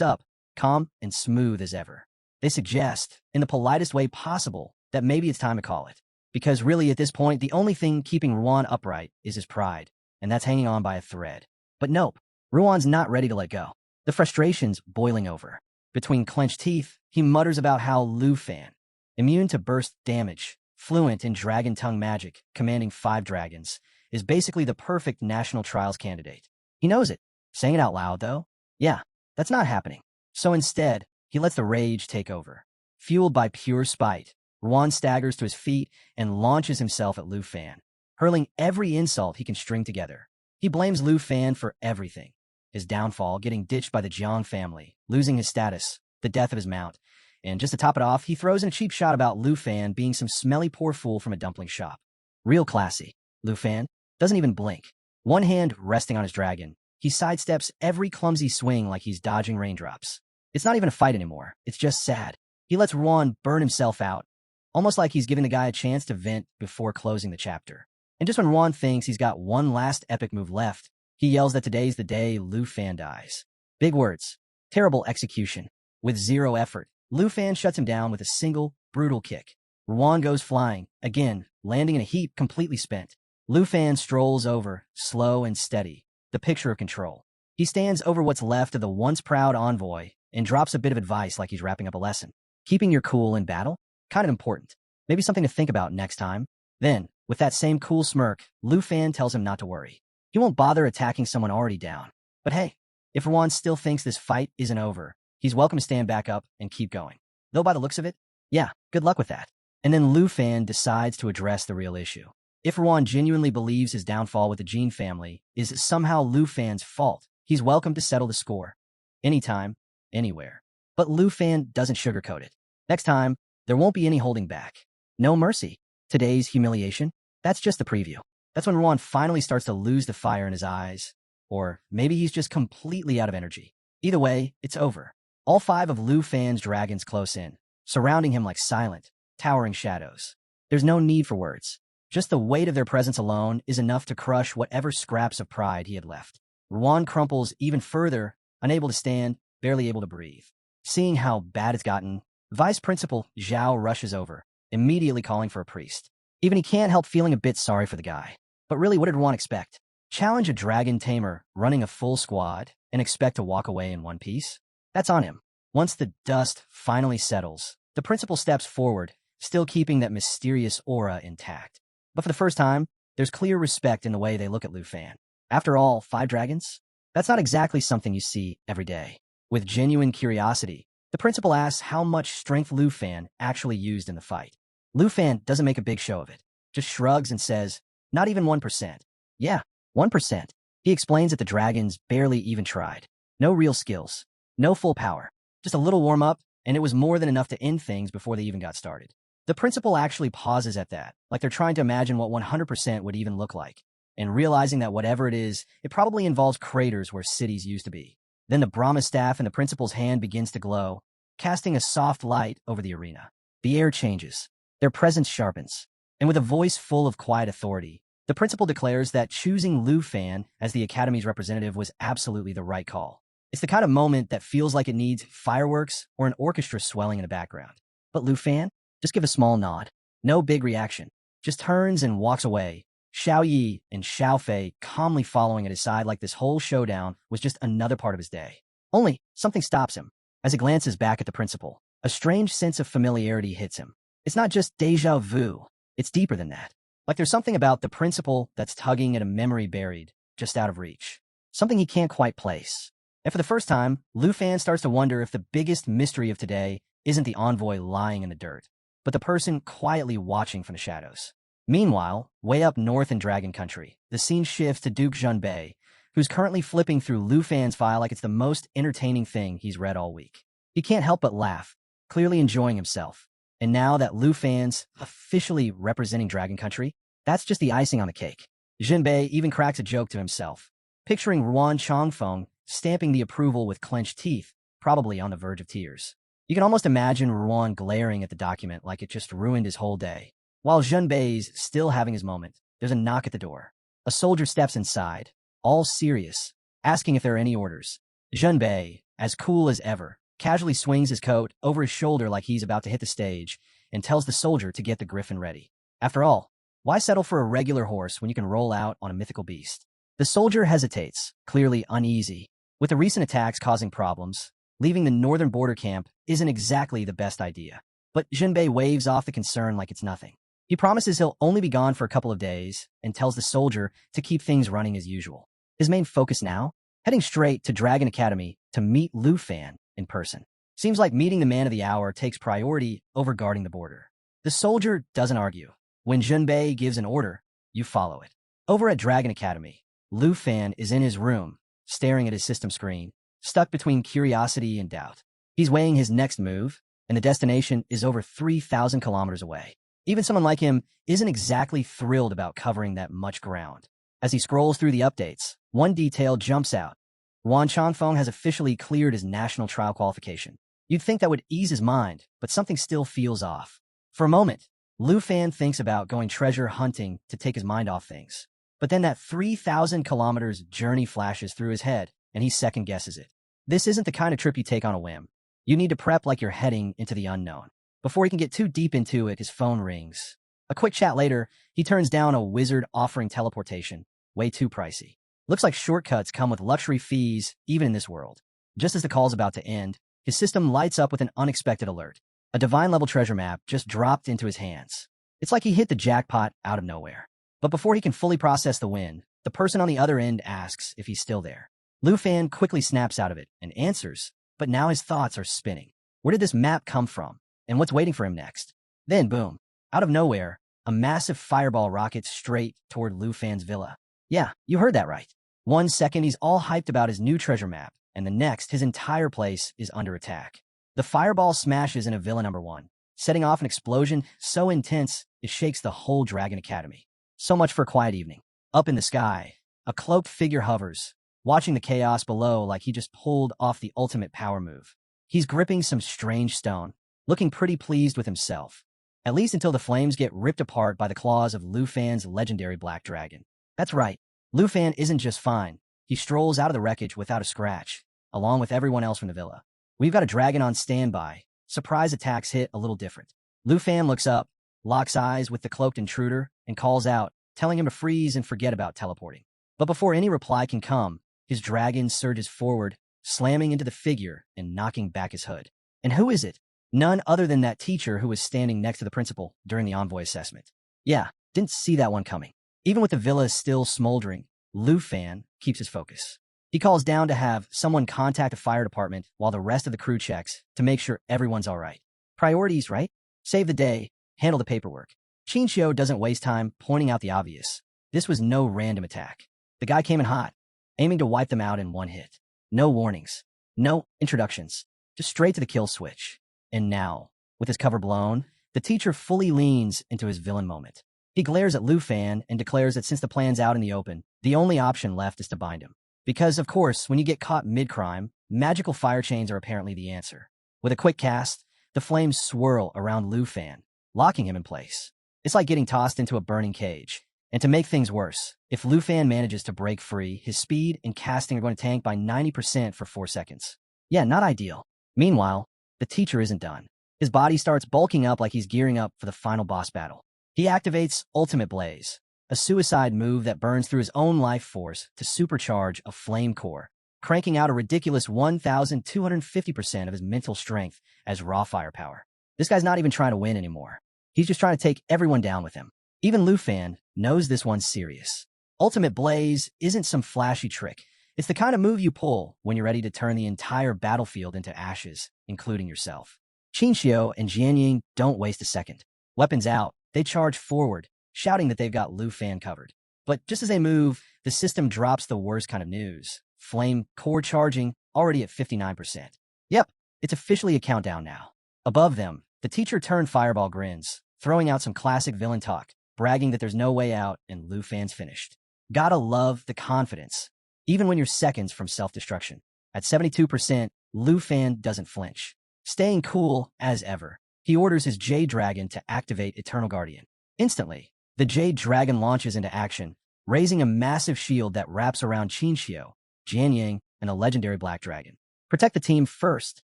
up, calm and smooth as ever. They suggest, in the politest way possible, that maybe it's time to call it. Because really at this point, the only thing keeping Ruan upright is his pride, and that's hanging on by a thread. But nope, Ruan's not ready to let go. The frustration's boiling over. Between clenched teeth, he mutters about how Lu Fan, immune to burst damage, fluent in dragon tongue magic, commanding 5 dragons, is basically the perfect national trials candidate. He knows it. Saying it out loud, though? Yeah, that's not happening. So instead, he lets the rage take over. Fueled by pure spite, Ruan staggers to his feet and launches himself at Lu Fan, hurling every insult he can string together. He blames Lu Fan for everything. His downfall, getting ditched by the Jiang family, losing his status, the death of his mount, and just to top it off, he throws in a cheap shot about Lu Fan being some smelly poor fool from a dumpling shop. Real classy. Lu Fan doesn't even blink. One hand resting on his dragon, he sidesteps every clumsy swing like he's dodging raindrops. It's not even a fight anymore. It's just sad. He lets Ruan burn himself out, almost like he's giving the guy a chance to vent before closing the chapter. And just when Ruan thinks he's got one last epic move left, he yells that today's the day Lu Fan dies. Big words. Terrible execution. With zero effort, Lu Fan shuts him down with a single, brutal kick. Ruan goes flying, again, landing in a heap completely spent. Lu Fan strolls over, slow and steady, the picture of control. He stands over what's left of the once proud envoy and drops a bit of advice like he's wrapping up a lesson. Keeping your cool in battle? Kind of important. Maybe something to think about next time. Then, with that same cool smirk, Lu Fan tells him not to worry. He won't bother attacking someone already down. But hey, if Ruan still thinks this fight isn't over, he's welcome to stand back up and keep going. Though by the looks of it, yeah, good luck with that. And then Lu Fan decides to address the real issue. If Ruan genuinely believes his downfall with the Jin family is somehow Lu Fan's fault, he's welcome to settle the score. Anytime, anywhere. But Lu Fan doesn't sugarcoat it. Next time, there won't be any holding back. No mercy. Today's humiliation? That's just the preview. That's when Ruan finally starts to lose the fire in his eyes. Or maybe he's just completely out of energy. Either way, it's over. All 5 of Lu Fan's dragons close in, surrounding him like silent, towering shadows. There's no need for words. Just the weight of their presence alone is enough to crush whatever scraps of pride he had left. Ruan crumples even further, unable to stand, barely able to breathe. Seeing how bad it's gotten, Vice Principal Zhao rushes over, immediately calling for a priest. Even he can't help feeling a bit sorry for the guy. But really, what did Ruan expect? Challenge a dragon tamer running a full squad and expect to walk away in one piece? That's on him. Once the dust finally settles, the principal steps forward, still keeping that mysterious aura intact. But for the first time, there's clear respect in the way they look at Lu Fan. After all, 5 dragons? That's not exactly something you see every day. With genuine curiosity, the principal asks how much strength Lu Fan actually used in the fight. Lu Fan doesn't make a big show of it, just shrugs and says, not even 1%. Yeah, 1%. He explains that the dragons barely even tried. No real skills, no full power, just a little warm-up, and it was more than enough to end things before they even got started. The principal actually pauses at that, like they're trying to imagine what 100% would even look like, and realizing that whatever it is, it probably involves craters where cities used to be. Then the Brahma staff in the principal's hand begins to glow, casting a soft light over the arena. The air changes. Their presence sharpens. And with a voice full of quiet authority, the principal declares that choosing Lu Fan as the Academy's representative was absolutely the right call. It's the kind of moment that feels like it needs fireworks or an orchestra swelling in the background. But Lu Fan? Just give a small nod. No big reaction. Just turns and walks away. Xiao Yi and Xiao Fei calmly following at his side like this whole showdown was just another part of his day. Only, something stops him. As he glances back at the principal, a strange sense of familiarity hits him. It's not just déjà vu. It's deeper than that. Like there's something about the principal that's tugging at a memory buried, just out of reach. Something he can't quite place. And for the first time, Lu Fan starts to wonder if the biggest mystery of today isn't the envoy lying in the dirt, but the person quietly watching from the shadows. Meanwhile, way up north in Dragon Country, the scene shifts to Duke Junbei, who's currently flipping through Lu Fan's file like it's the most entertaining thing he's read all week. He can't help but laugh, clearly enjoying himself. And now that Lu Fan's officially representing Dragon Country, that's just the icing on the cake. Jinbei even cracks a joke to himself, picturing Ruan Changfeng stamping the approval with clenched teeth, probably on the verge of tears. You can almost imagine Ruan glaring at the document like it just ruined his whole day. While Jinbei's still having his moment, there's a knock at the door. A soldier steps inside, all serious, asking if there are any orders. Jinbei, as cool as ever, casually swings his coat over his shoulder like he's about to hit the stage and tells the soldier to get the griffin ready. After all, why settle for a regular horse when you can roll out on a mythical beast? The soldier hesitates, clearly uneasy. With the recent attacks causing problems, leaving the northern border camp isn't exactly the best idea. But Jinbei waves off the concern like it's nothing. He promises he'll only be gone for a couple of days and tells the soldier to keep things running as usual. His main focus now? Heading straight to Dragon Academy to meet Lu Fan in person. Seems like meeting the man of the hour takes priority over guarding the border. The soldier doesn't argue. When Jinbei gives an order, you follow it. Over at Dragon Academy, Lu Fan is in his room, staring at his system screen, stuck between curiosity and doubt. He's weighing his next move, and the destination is over 3,000 kilometers away. Even someone like him isn't exactly thrilled about covering that much ground. As he scrolls through the updates, one detail jumps out. Ruan Changfeng has officially cleared his national trial qualification. You'd think that would ease his mind, but something still feels off. For a moment, Lu Fan thinks about going treasure hunting to take his mind off things. But then that 3,000 kilometers journey flashes through his head, and he second-guesses it. This isn't the kind of trip you take on a whim. You need to prep like you're heading into the unknown. Before he can get too deep into it, his phone rings. A quick chat later, he turns down a wizard offering teleportation. Way too pricey. Looks like shortcuts come with luxury fees, even in this world. Just as the call's about to end, his system lights up with an unexpected alert. A divine-level treasure map just dropped into his hands. It's like he hit the jackpot out of nowhere. But before he can fully process the win, the person on the other end asks if he's still there. Lu Fan quickly snaps out of it and answers, but now his thoughts are spinning. Where did this map come from? And what's waiting for him next? Then, boom, out of nowhere, a massive fireball rockets straight toward Lu Fan's villa. Yeah, you heard that right. 1 second, he's all hyped about his new treasure map, and the next, his entire place is under attack. The fireball smashes into Villa Number 1, setting off an explosion so intense it shakes the whole Dragon Academy. So much for a quiet evening. Up in the sky, a cloaked figure hovers, watching the chaos below like he just pulled off the ultimate power move. He's gripping some strange stone, looking pretty pleased with himself. At least until the flames get ripped apart by the claws of Lu Fan's legendary black dragon. That's right, Lu Fan isn't just fine. He strolls out of the wreckage without a scratch, along with everyone else from the villa. We've got a dragon on standby. Surprise attacks hit a little different. Lu Fan looks up, locks eyes with the cloaked intruder, and calls out, telling him to freeze and forget about teleporting. But before any reply can come, his dragon surges forward, slamming into the figure and knocking back his hood. And who is it? None other than that teacher who was standing next to the principal during the envoy assessment. Yeah, didn't see that one coming. Even with the villa still smoldering, Lu Fan keeps his focus. He calls down to have someone contact the fire department while the rest of the crew checks to make sure everyone's all right. Priorities, right? Save the day, handle the paperwork. Chinchio doesn't waste time pointing out the obvious. This was no random attack. The guy came in hot, aiming to wipe them out in one hit. No warnings, no introductions, just straight to the kill switch. And now, with his cover blown, the teacher fully leans into his villain moment. He glares at Lu Fan and declares that since the plan's out in the open, the only option left is to bind him. Because, of course, when you get caught mid-crime, magical fire chains are apparently the answer. With a quick cast, the flames swirl around Lu Fan, locking him in place. It's like getting tossed into a burning cage. And to make things worse, if Lu Fan manages to break free, his speed and casting are going to tank by 90% for 4 seconds. Yeah, not ideal. Meanwhile, the teacher isn't done. His body starts bulking up like he's gearing up for the final boss battle. He activates Ultimate Blaze, a suicide move that burns through his own life force to supercharge a flame core, cranking out a ridiculous 1,250% of his mental strength as raw firepower. This guy's not even trying to win anymore. He's just trying to take everyone down with him. Even Lu Fan knows this one's serious. Ultimate Blaze isn't some flashy trick. It's the kind of move you pull when you're ready to turn the entire battlefield into ashes, including yourself. Chinchio and Jianying don't waste a second. Weapons out, they charge forward, shouting that they've got Lu Fan covered. But just as they move, the system drops the worst kind of news. Flame core charging, already at 59%. Yep, it's officially a countdown now. Above them, the teacher-turned-fireball grins, throwing out some classic villain talk, bragging that there's no way out and Lu Fan's finished. Gotta love the confidence, even when you're seconds from self-destruction. At 72%, Lu Fan doesn't flinch. Staying cool as ever, he orders his Jade Dragon to activate Eternal Guardian. Instantly, the Jade Dragon launches into action, raising a massive shield that wraps around Qinxiu, Jianying, and a legendary Black Dragon. Protect the team first,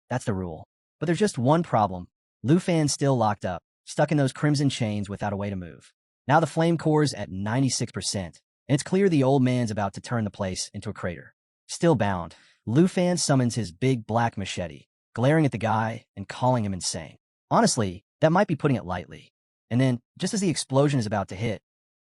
that's the rule. But there's just one problem. Lu Fan's still locked up, stuck in those crimson chains without a way to move. Now the flame core's at 96%, and it's clear the old man's about to turn the place into a crater. Still bound, Lu Fan summons his big black machete, glaring at the guy and calling him insane. Honestly, that might be putting it lightly. And then, just as the explosion is about to hit,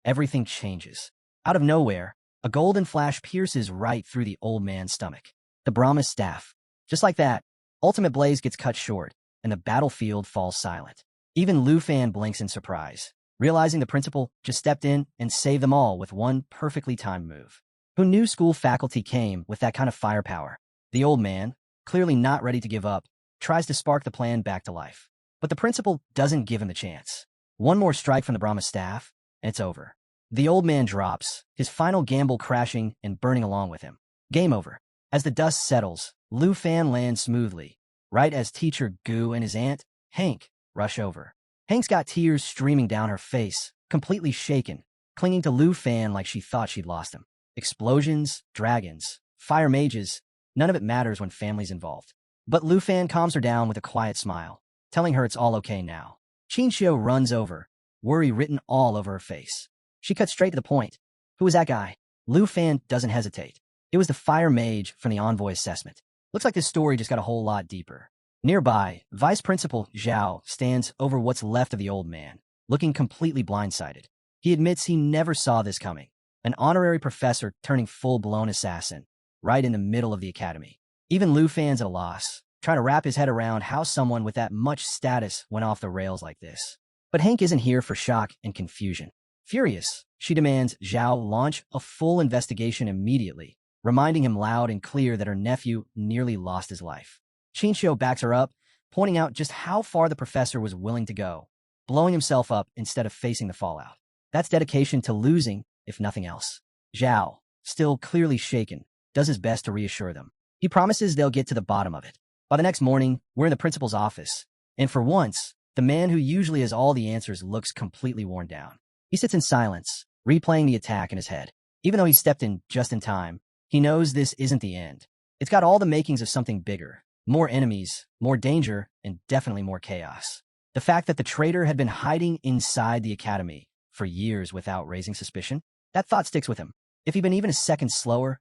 everything changes. Out of nowhere, a golden flash pierces right through the old man's stomach. The Brahma's staff. Just like that, Ultimate Blaze gets cut short, and the battlefield falls silent. Even Lu Fan blinks in surprise, realizing the principal just stepped in and saved them all with one perfectly timed move. Who knew school faculty came with that kind of firepower? The old man, clearly not ready to give up, tries to spark the plan back to life. But the principal doesn't give him the chance. One more strike from the Brahma staff, and it's over. The old man drops, his final gamble crashing and burning along with him. Game over. As the dust settles, Lu Fan lands smoothly, right as teacher Gu and his aunt, Hank, rush over. Hank's got tears streaming down her face, completely shaken, clinging to Lu Fan like she thought she'd lost him. Explosions, dragons, fire mages, none of it matters when family's involved. But Lu Fan calms her down with a quiet smile, telling her it's all okay now. Qinxiu runs over, worry written all over her face. She cuts straight to the point. Who was that guy? Lu Fan doesn't hesitate. It was the fire mage from the envoy assessment. Looks like this story just got a whole lot deeper. Nearby, Vice Principal Zhao stands over what's left of the old man, looking completely blindsided. He admits he never saw this coming. An honorary professor turning full-blown assassin, right in the middle of the academy. Even Lu Fan's at a loss, trying to wrap his head around how someone with that much status went off the rails like this. But Hank isn't here for shock and confusion. Furious, she demands Zhao launch a full investigation immediately, reminding him loud and clear that her nephew nearly lost his life. Qinxiu backs her up, pointing out just how far the professor was willing to go, blowing himself up instead of facing the fallout. That's dedication to losing, if nothing else. Zhao, still clearly shaken, does his best to reassure them. He promises they'll get to the bottom of it. By the next morning, we're in the principal's office, and for once, the man who usually has all the answers looks completely worn down. He sits in silence, replaying the attack in his head. Even though he stepped in just in time, he knows this isn't the end. It's got all the makings of something bigger. More enemies, more danger, and definitely more chaos. The fact that the traitor had been hiding inside the academy for years without raising suspicion, that thought sticks with him. If he'd been even a second slower,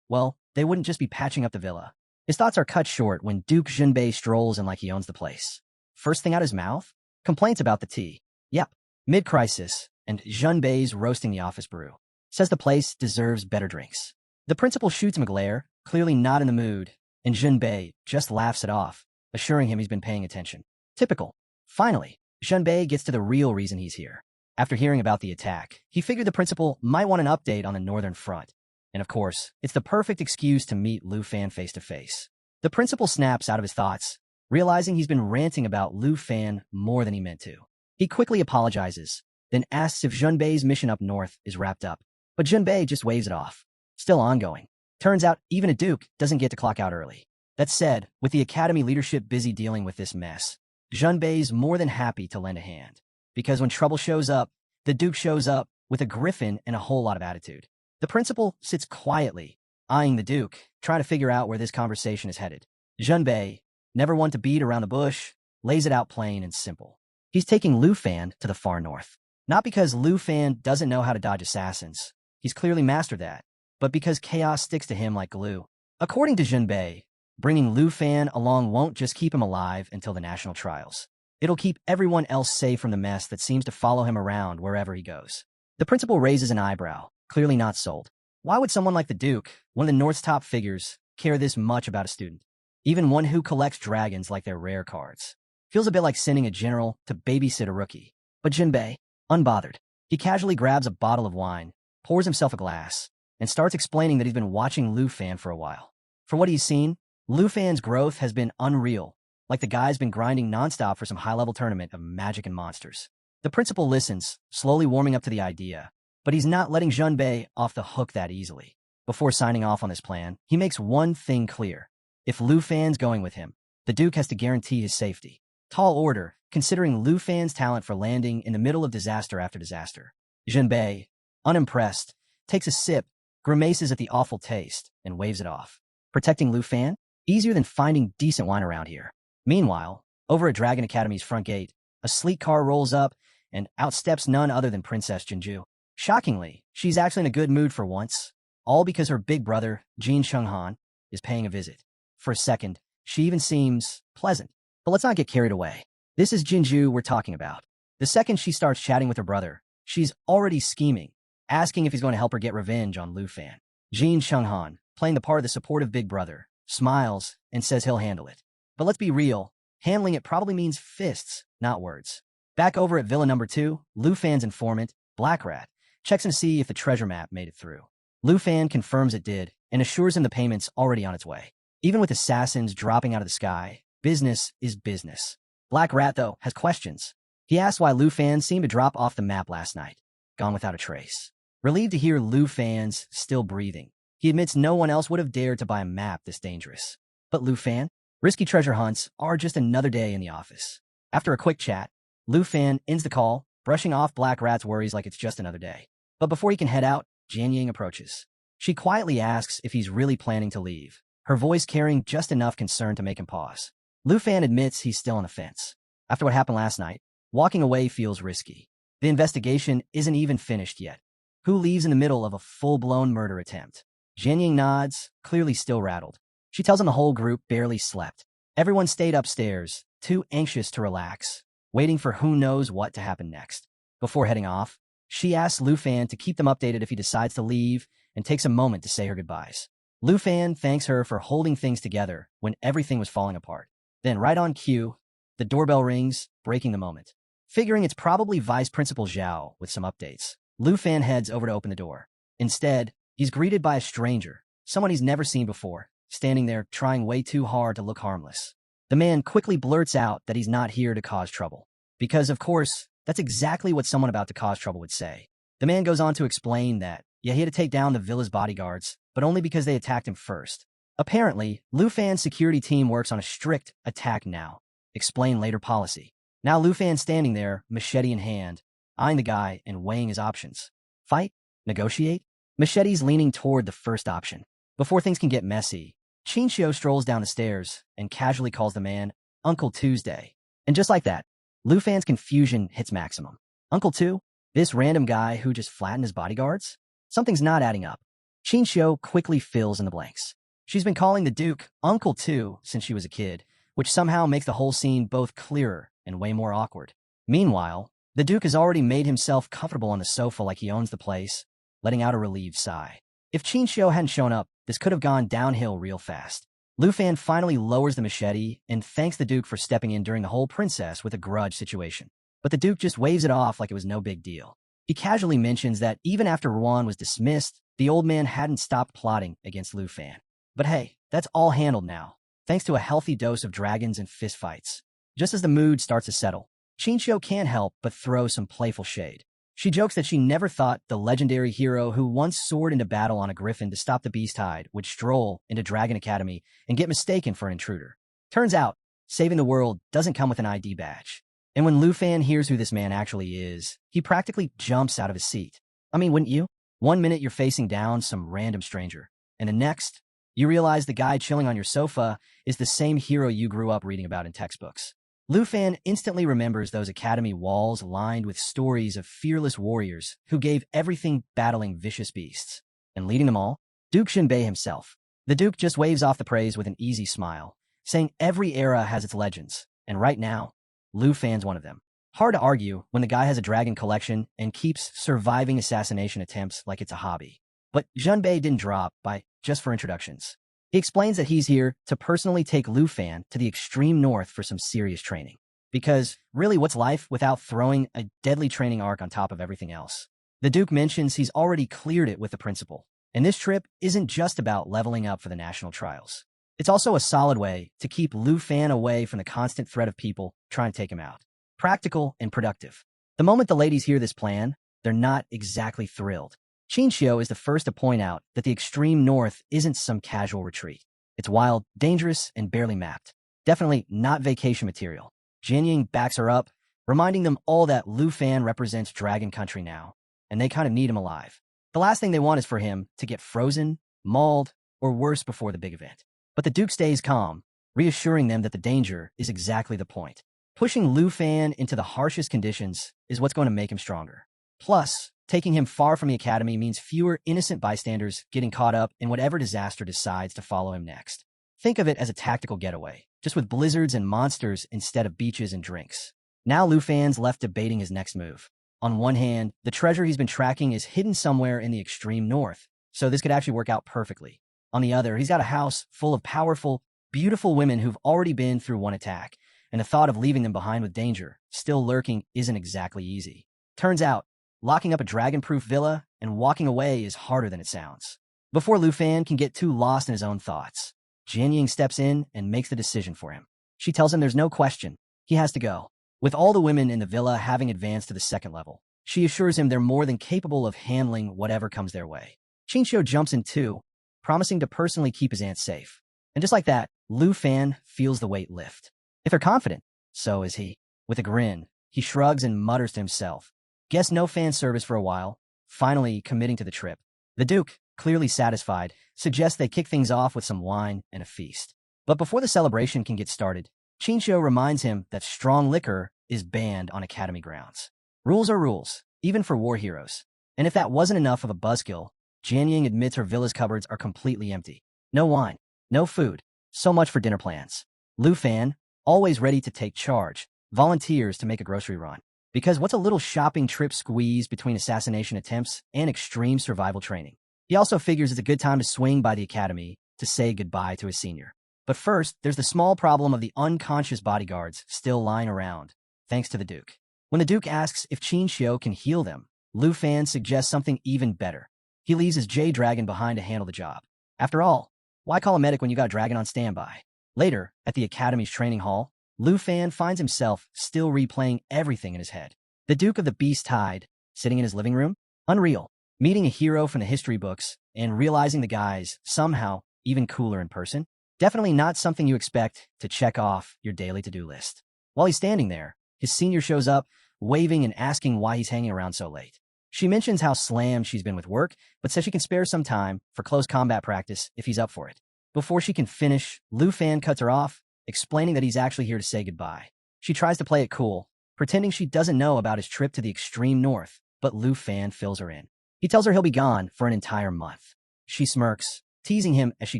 well, they wouldn't just be patching up the villa. His thoughts are cut short when Duke Junbei strolls in like he owns the place. First thing out his mouth? Complaints about the tea. Yep, mid-crisis, and Junbei's roasting the office brew. Says the place deserves better drinks. The principal shoots him a glare, clearly not in the mood, and Junbei just laughs it off, assuring him he's been paying attention. Typical. Finally, Junbei gets to the real reason he's here. After hearing about the attack, he figured the principal might want an update on the northern front. And of course, it's the perfect excuse to meet Lu Fan face to face. The principal snaps out of his thoughts, realizing he's been ranting about Lu Fan more than he meant to. He quickly apologizes, then asks if Junbei's mission up north is wrapped up. But Junbei just waves it off. Still ongoing. Turns out even a duke doesn't get to clock out early. That said, with the academy leadership busy dealing with this mess, Junbei's more than happy to lend a hand. Because when trouble shows up, the duke shows up with a griffin and a whole lot of attitude. The principal sits quietly, eyeing the duke, trying to figure out where this conversation is headed. Junbei, never one to beat around the bush, lays it out plain and simple. He's taking Lu Fan to the far north. Not because Lu Fan doesn't know how to dodge assassins. He's clearly mastered that. But because chaos sticks to him like glue. According to Junbei, bringing Lu Fan along won't just keep him alive until the national trials. It'll keep everyone else safe from the mess that seems to follow him around wherever he goes. The principal raises an eyebrow, clearly not sold. Why would someone like the Duke, one of the North's top figures, care this much about a student? Even one who collects dragons like they're rare cards. Feels a bit like sending a general to babysit a rookie. But Junbei, unbothered. He casually grabs a bottle of wine, pours himself a glass, and starts explaining that he's been watching Lu Fan for a while. For what he's seen, Lu Fan's growth has been unreal, like the guy's been grinding nonstop for some high-level tournament of magic and monsters. The principal listens, slowly warming up to the idea, but he's not letting Junbei off the hook that easily. Before signing off on this plan, he makes one thing clear. If Lu Fan's going with him, the Duke has to guarantee his safety. Tall order, considering Lu Fan's talent for landing in the middle of disaster after disaster. Junbei, unimpressed, takes a sip, grimaces at the awful taste, and waves it off. Protecting Lu Fan? Easier than finding decent wine around here. Meanwhile, over at Dragon Academy's front gate, a sleek car rolls up and outsteps none other than Princess Jinju. Shockingly, she's actually in a good mood for once, all because her big brother, Jin Chunghan, is paying a visit. For a second, she even seems pleasant. But let's not get carried away. This is Jinju we're talking about. The second she starts chatting with her brother, she's already scheming, asking if he's going to help her get revenge on Lu Fan. Jin Chunghan, playing the part of the supportive big brother, smiles and says he'll handle it. But let's be real, handling it probably means fists, not words. Back over at Villa Number 2, Lu Fan's informant, Black Rat, checks in to see if the treasure map made it through. Lu Fan confirms it did and assures him the payment's already on its way. Even with assassins dropping out of the sky, business is business. Black Rat, though, has questions. He asks why Lu Fan seemed to drop off the map last night, gone without a trace. Relieved to hear Lu Fan's still breathing, he admits no one else would have dared to buy a map this dangerous. But Lu Fan? Risky treasure hunts are just another day in the office. After a quick chat, Lu Fan ends the call, brushing off Black Rat's worries like it's just another day. But before he can head out, Jian Ying approaches. She quietly asks if he's really planning to leave, her voice carrying just enough concern to make him pause. Lu Fan admits he's still on the fence. After what happened last night, walking away feels risky. The investigation isn't even finished yet. Who leaves in the middle of a full-blown murder attempt? Jian Ying nods, clearly still rattled. She tells him the whole group barely slept. Everyone stayed upstairs, too anxious to relax, waiting for who knows what to happen next. Before heading off, she asks Lu Fan to keep them updated if he decides to leave and takes a moment to say her goodbyes. Lu Fan thanks her for holding things together when everything was falling apart. Then, right on cue, the doorbell rings, breaking the moment. Figuring it's probably Vice Principal Zhao with some updates, Lu Fan heads over to open the door. Instead, he's greeted by a stranger, someone he's never seen before, standing there trying way too hard to look harmless. The man quickly blurts out that he's not here to cause trouble. Because, of course, that's exactly what someone about to cause trouble would say. The man goes on to explain that, yeah, he had to take down the villa's bodyguards, but only because they attacked him first. Apparently, Lu Fan's security team works on a strict attack now. Explain later policy. Now Lu Fan's standing there, machete in hand, eyeing the guy and weighing his options. Fight? Negotiate? Machete's leaning toward the first option. Before things can get messy, Chinchio strolls down the stairs and casually calls the man Uncle Tuesday. And just like that, Lu Fan's confusion hits maximum. Uncle Tu? This random guy who just flattened his bodyguards? Something's not adding up. Chinchio quickly fills in the blanks. She's been calling the Duke Uncle Tu since she was a kid, which somehow makes the whole scene both clearer and way more awkward. Meanwhile, the Duke has already made himself comfortable on the sofa like he owns the place, letting out a relieved sigh. If Chinchio hadn't shown up, this could have gone downhill real fast. Lu Fan finally lowers the machete and thanks the Duke for stepping in during the whole princess with a grudge situation. But the Duke just waves it off like it was no big deal. He casually mentions that even after Ruan was dismissed, the old man hadn't stopped plotting against Lu Fan. But hey, that's all handled now, thanks to a healthy dose of dragons and fistfights. Just as the mood starts to settle, Chinchio can't help but throw some playful shade. She jokes that she never thought the legendary hero who once soared into battle on a griffin to stop the beast tide would stroll into Dragon Academy and get mistaken for an intruder. Turns out, saving the world doesn't come with an ID badge. And when Lu Fan hears who this man actually is, he practically jumps out of his seat. I mean, wouldn't you? One minute you're facing down some random stranger, and the next, you realize the guy chilling on your sofa is the same hero you grew up reading about in textbooks. Lu Fan instantly remembers those academy walls lined with stories of fearless warriors who gave everything battling vicious beasts. And leading them all, Duke Shinbei himself. The Duke just waves off the praise with an easy smile, saying every era has its legends, and right now, Lu Fan's one of them. Hard to argue when the guy has a dragon collection and keeps surviving assassination attempts like it's a hobby. But Junbei didn't drop by just for introductions. He explains that he's here to personally take Lu Fan to the extreme north for some serious training. Because, really, what's life without throwing a deadly training arc on top of everything else? The Duke mentions he's already cleared it with the principal, And this trip isn't just about leveling up for the national trials. It's also a solid way to keep Lu Fan away from the constant threat of people trying to take him out. Practical and productive. The moment the ladies hear this plan, they're not exactly thrilled. Chinchio is the first to point out that the extreme north isn't some casual retreat. It's wild, dangerous, and barely mapped. Definitely not vacation material. Jianying backs her up, reminding them all that Lu Fan represents Dragon Country now, and they kind of need him alive. The last thing they want is for him to get frozen, mauled, or worse before the big event. But the Duke stays calm, reassuring them that the danger is exactly the point. Pushing Lu Fan into the harshest conditions is what's going to make him stronger. Plus, taking him far from the academy means fewer innocent bystanders getting caught up in whatever disaster decides to follow him next. Think of it as a tactical getaway, just with blizzards and monsters instead of beaches and drinks. Now Lu Fan's left debating his next move. On one hand, the treasure he's been tracking is hidden somewhere in the extreme north, so this could actually work out perfectly. On the other, he's got a house full of powerful, beautiful women who've already been through one attack, and the thought of leaving them behind with danger still lurking isn't exactly easy. Turns out, locking up a dragon-proof villa and walking away is harder than it sounds. Before Lu Fan can get too lost in his own thoughts, Jianying steps in and makes the decision for him. She tells him there's no question, he has to go. With all the women in the villa having advanced to the second level, she assures him they're more than capable of handling whatever comes their way. Chinchio jumps in too, promising to personally keep his aunt safe. And just like that, Lu Fan feels the weight lift. If they're confident, so is he. With a grin, he shrugs and mutters to himself. Guess no fan service for a while, finally committing to the trip. The Duke, clearly satisfied, suggests they kick things off with some wine and a feast. But before the celebration can get started, Chinchio reminds him that strong liquor is banned on academy grounds. Rules are rules, even for war heroes. And if that wasn't enough of a buzzkill, Jianying admits her villa's cupboards are completely empty. No wine, no food, so much for dinner plans. Lu Fan, always ready to take charge, volunteers to make a grocery run. Because what's a little shopping trip squeezed between assassination attempts and extreme survival training? He also figures it's a good time to swing by the academy to say goodbye to his senior. But first, there's the small problem of the unconscious bodyguards still lying around, thanks to the Duke. When the Duke asks if Chinchio can heal them, Lu Fan suggests something even better. He leaves his J-Dragon behind to handle the job. After all, why call a medic when you got a dragon on standby? Later, at the academy's training hall, Lu Fan finds himself still replaying everything in his head. The Duke of the Beast Tide, sitting in his living room? Unreal. Meeting a hero from the history books and realizing the guy's somehow even cooler in person? Definitely not something you expect to check off your daily to-do list. While he's standing there, his senior shows up, waving and asking why he's hanging around so late. She mentions how slammed she's been with work, but says she can spare some time for close combat practice if he's up for it. Before she can finish, Lu Fan cuts her off, explaining that he's actually here to say goodbye. She tries to play it cool, pretending she doesn't know about his trip to the extreme north, but Lu Fan fills her in. He tells her he'll be gone for an entire month. She smirks, teasing him as she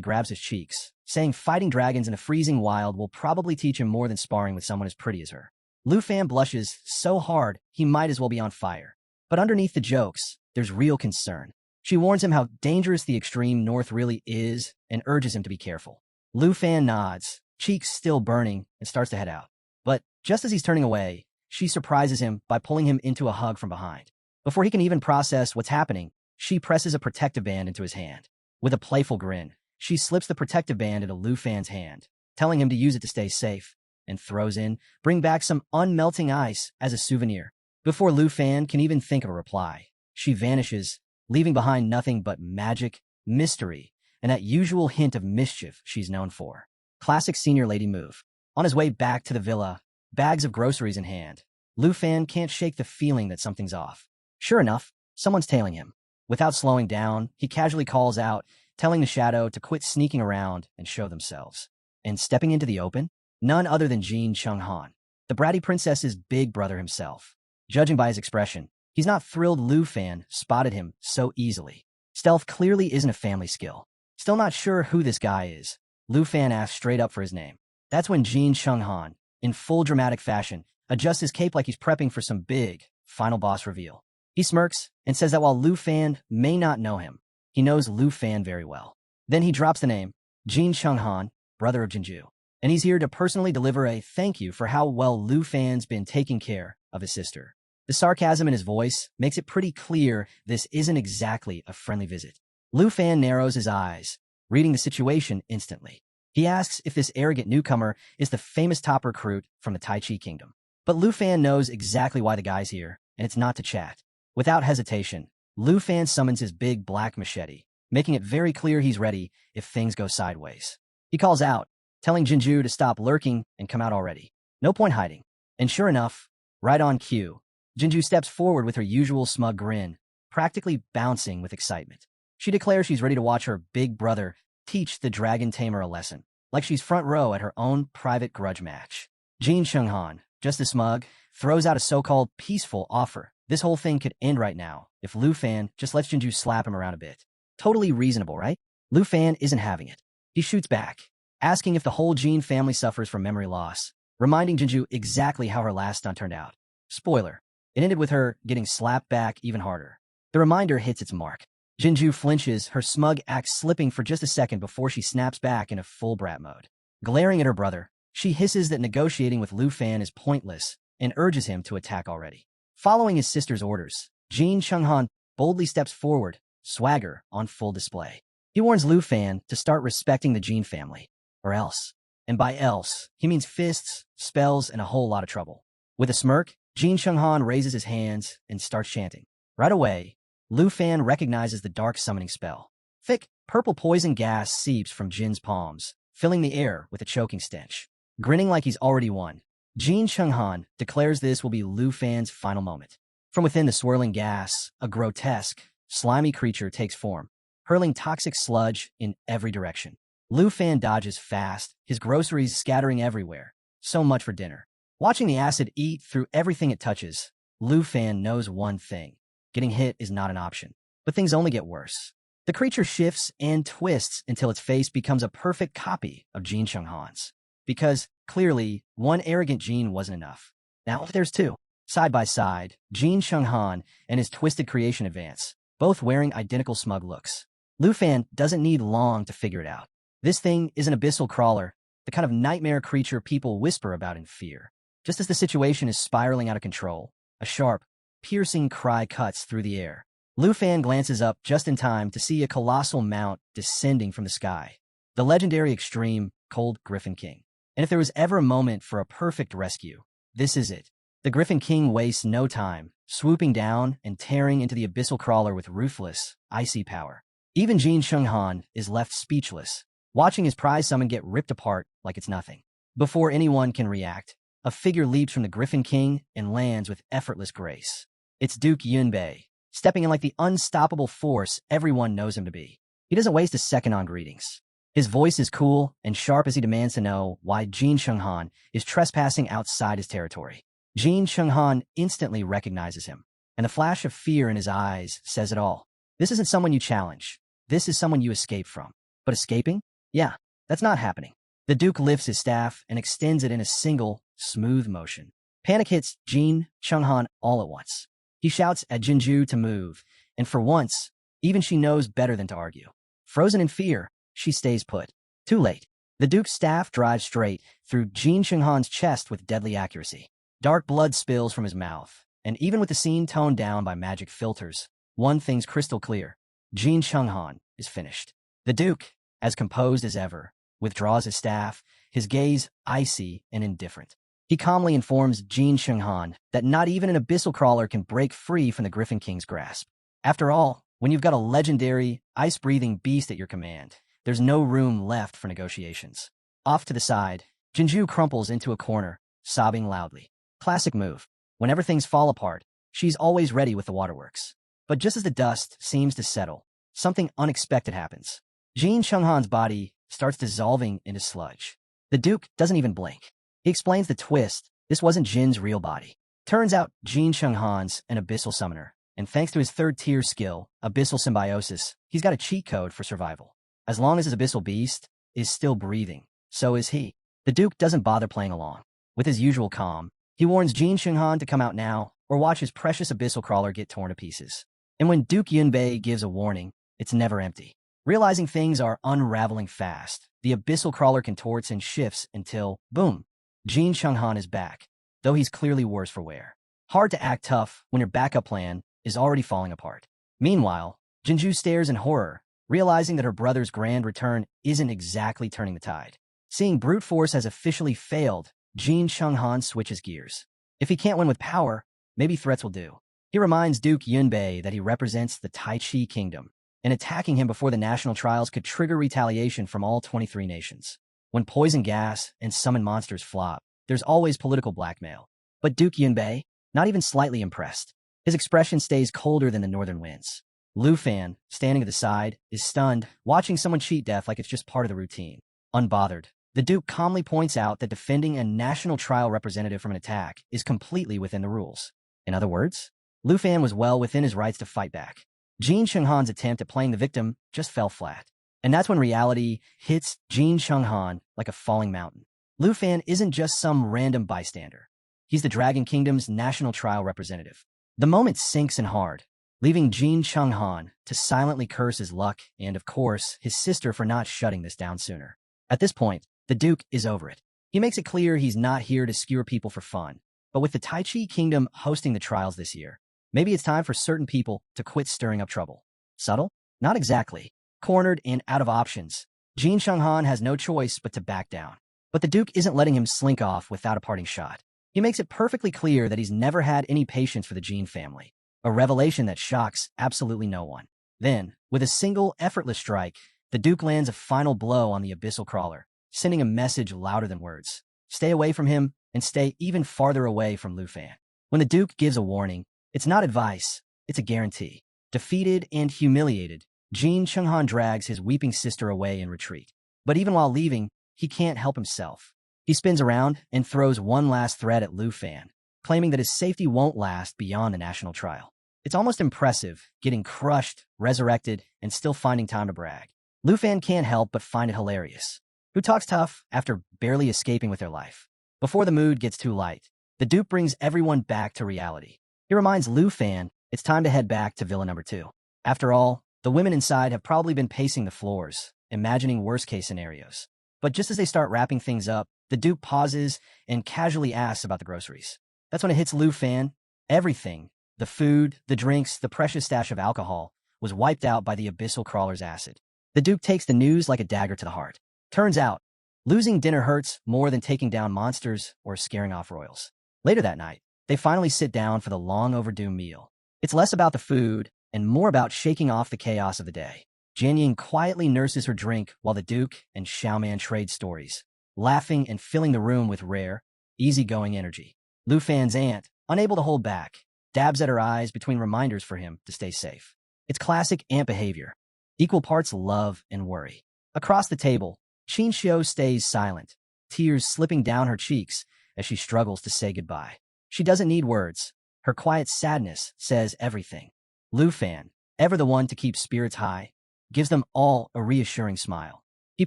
grabs his cheeks, saying fighting dragons in the freezing wild will probably teach him more than sparring with someone as pretty as her. Lu Fan blushes so hard he might as well be on fire. But underneath the jokes, there's real concern. She warns him how dangerous the extreme north really is and urges him to be careful. Lu Fan nods, cheeks still burning, and starts to head out. But just as he's turning away, she surprises him by pulling him into a hug from behind. Before he can even process what's happening, she presses a protective band into his hand. With a playful grin, she slips the protective band into Lu Fan's hand, telling him to use it to stay safe, and throws in, bring back some unmelting ice as a souvenir. Before Lu Fan can even think of a reply, she vanishes, leaving behind nothing but magic, mystery, and that usual hint of mischief she's known for. Classic senior lady move. On his way back to the villa, bags of groceries in hand, Lu Fan can't shake the feeling that something's off. Sure enough, someone's tailing him. Without slowing down, he casually calls out, telling the shadow to quit sneaking around and show themselves. And stepping into the open, none other than Jin Chung-han, the bratty princess's big brother himself. Judging by his expression, he's not thrilled Lu Fan spotted him so easily. Stealth clearly isn't a family skill. Still not sure who this guy is, Lu Fan asks straight up for his name. That's when Jin Chung-han, in full dramatic fashion, adjusts his cape like he's prepping for some big, final boss reveal. He smirks and says that while Lu Fan may not know him, he knows Lu Fan very well. Then he drops the name, Jin Chung-han, brother of Jinju. And he's here to personally deliver a thank you for how well Lu Fan's been taking care of his sister. The sarcasm in his voice makes it pretty clear this isn't exactly a friendly visit. Lu Fan narrows his eyes, reading the situation instantly. He asks if this arrogant newcomer is the famous top recruit from the Tai Chi Kingdom. But Lu Fan knows exactly why the guy's here, and it's not to chat. Without hesitation, Lu Fan summons his big black machete, making it very clear he's ready if things go sideways. He calls out, telling Jinju to stop lurking and come out already. No point hiding. And sure enough, right on cue, Jinju steps forward with her usual smug grin, practically bouncing with excitement. She declares she's ready to watch her big brother teach the dragon tamer a lesson, like she's front row at her own private grudge match. Jin Chunghan, just as smug, throws out a so-called peaceful offer. This whole thing could end right now if Lu Fan just lets Jinju slap him around a bit. Totally reasonable, right? Lu Fan isn't having it. He shoots back, asking if the whole Jin family suffers from memory loss, reminding Jinju exactly how her last stunt turned out. Spoiler, it ended with her getting slapped back even harder. The reminder hits its mark. Jinju flinches, her smug act slipping for just a second before she snaps back in a full brat mode. Glaring at her brother, she hisses that negotiating with Lu Fan is pointless and urges him to attack already. Following his sister's orders, Jin Chunghan boldly steps forward, swagger on full display. He warns Lu Fan to start respecting the Jin family, or else. And by else, he means fists, spells, and a whole lot of trouble. With a smirk, Jin Chunghan raises his hands and starts chanting. Right away, Lu Fan recognizes the dark summoning spell. Thick, purple poison gas seeps from Jin's palms, filling the air with a choking stench. Grinning like he's already won, Jin Chunghan declares this will be Lu Fan's final moment. From within the swirling gas, a grotesque, slimy creature takes form, hurling toxic sludge in every direction. Lu Fan dodges fast, his groceries scattering everywhere. So much for dinner. Watching the acid eat through everything it touches, Lu Fan knows one thing. Getting hit is not an option. But things only get worse. The creature shifts and twists until its face becomes a perfect copy of Jin Chunghan's. Because, clearly, one arrogant Jin wasn't enough. Now there's two. Side by side, Jin Chunghan and his twisted creation advance, both wearing identical smug looks. Lu Fan doesn't need long to figure it out. This thing is an abyssal crawler, the kind of nightmare creature people whisper about in fear. Just as the situation is spiraling out of control, a sharp, piercing cry cuts through the air. Lu Fan glances up just in time to see a colossal mount descending from the sky. The legendary extreme, Cold Griffin King. And if there was ever a moment for a perfect rescue, this is it. The Griffin King wastes no time, swooping down and tearing into the abyssal crawler with ruthless, icy power. Even Jin Chunghan is left speechless, watching his prize summon get ripped apart like it's nothing. Before anyone can react, a figure leaps from the Griffin King and lands with effortless grace. It's Duke Yunbei, stepping in like the unstoppable force everyone knows him to be. He doesn't waste a second on greetings. His voice is cool and sharp as he demands to know why Jin Chunghan is trespassing outside his territory. Jin Chunghan instantly recognizes him, and the flash of fear in his eyes says it all. This isn't someone you challenge. This is someone you escape from. But escaping? Yeah, that's not happening. The Duke lifts his staff and extends it in a single, smooth motion. Panic hits Jin Chunghan all at once. He shouts at Jinju to move, and for once, even she knows better than to argue. Frozen in fear, she stays put. Too late. The Duke's staff drives straight through Jin Chunghan's chest with deadly accuracy. Dark blood spills from his mouth, and even with the scene toned down by magic filters, one thing's crystal clear. Jin Chunghan is finished. The Duke, as composed as ever, withdraws his staff, his gaze icy and indifferent. He calmly informs Jin Chunghan that not even an abyssal crawler can break free from the Griffin King's grasp. After all, when you've got a legendary, ice-breathing beast at your command, there's no room left for negotiations. Off to the side, Jinju crumples into a corner, sobbing loudly. Classic move. Whenever things fall apart, she's always ready with the waterworks. But just as the dust seems to settle, something unexpected happens. Jin Chunghan's body starts dissolving into sludge. The Duke doesn't even blink. He explains the twist. This wasn't Jin's real body. Turns out Jin Chunghan's an abyssal summoner, and thanks to his third-tier skill, Abyssal Symbiosis, he's got a cheat code for survival. As long as his abyssal beast is still breathing, so is he. The Duke doesn't bother playing along. With his usual calm, he warns Jin Chunghan to come out now or watch his precious abyssal crawler get torn to pieces. And when Duke Yunbei gives a warning, it's never empty. Realizing things are unraveling fast, the abyssal crawler contorts and shifts until, boom, Jin Chunghan is back, though he's clearly worse for wear. Hard to act tough when your backup plan is already falling apart. Meanwhile, Jinju stares in horror realizing that her brother's grand return isn't exactly turning the tide. Seeing brute force has officially failed, Jin Chunghan switches gears. If he can't win with power, maybe threats will do. He reminds Duke Yunbei that he represents the Tai Chi Kingdom, and attacking him before the national trials could trigger retaliation from all 23 nations. When poison gas and summon monsters flop, there's always political blackmail. But Duke Yunbei, not even slightly impressed. His expression stays colder than the northern winds. Lu Fan, standing at the side, is stunned, watching someone cheat death like it's just part of the routine. Unbothered, the Duke calmly points out that defending a national trial representative from an attack is completely within the rules. In other words, Lu Fan was well within his rights to fight back. Jin Chunghan's attempt at playing the victim just fell flat. And that's when reality hits Jin Chunghan like a falling mountain. Lu Fan isn't just some random bystander. He's the Dragon Kingdom's national trial representative. The moment sinks in hard, leaving Jin Chunghan to silently curse his luck and, of course, his sister for not shutting this down sooner. At this point, the Duke is over it. He makes it clear he's not here to skewer people for fun. But with the Tai Chi Kingdom hosting the trials this year, maybe it's time for certain people to quit stirring up trouble. Subtle? Not exactly. Cornered and out of options, Jin Chunghan has no choice but to back down. But the Duke isn't letting him slink off without a parting shot. He makes it perfectly clear that he's never had any patience for the Jin family, a revelation that shocks absolutely no one. Then, with a single, effortless strike, the Duke lands a final blow on the abyssal crawler, sending a message louder than words. Stay away from him, and stay even farther away from Lu Fan. When the Duke gives a warning, it's not advice, it's a guarantee. Defeated and humiliated, Jin Chunghan drags his weeping sister away in retreat. But even while leaving, he can't help himself. He spins around and throws one last threat at Lu Fan, claiming that his safety won't last beyond the national trial. It's almost impressive, getting crushed, resurrected, and still finding time to brag. Lu Fan can't help but find it hilarious. Who talks tough after barely escaping with their life? Before the mood gets too light, the Duke brings everyone back to reality. He reminds Lu Fan it's time to head back to Villa Number 2. After all, the women inside have probably been pacing the floors, imagining worst-case scenarios. But just as they start wrapping things up, the Duke pauses and casually asks about the groceries. That's when it hits Lu Fan. Everything, the food, the drinks, the precious stash of alcohol, was wiped out by the abyssal crawler's acid. The Duke takes the news like a dagger to the heart. Turns out, losing dinner hurts more than taking down monsters or scaring off royals. Later that night, they finally sit down for the long overdue meal. It's less about the food and more about shaking off the chaos of the day. Jianying quietly nurses her drink while the Duke and Xiaoman trade stories, laughing and filling the room with rare, easygoing energy. Lu Fan's aunt, unable to hold back, dabs at her eyes between reminders for him to stay safe. It's classic aunt behavior, equal parts love and worry. Across the table, Qin Xiu stays silent, tears slipping down her cheeks as she struggles to say goodbye. She doesn't need words. Her quiet sadness says everything. Lu Fan, ever the one to keep spirits high, gives them all a reassuring smile. He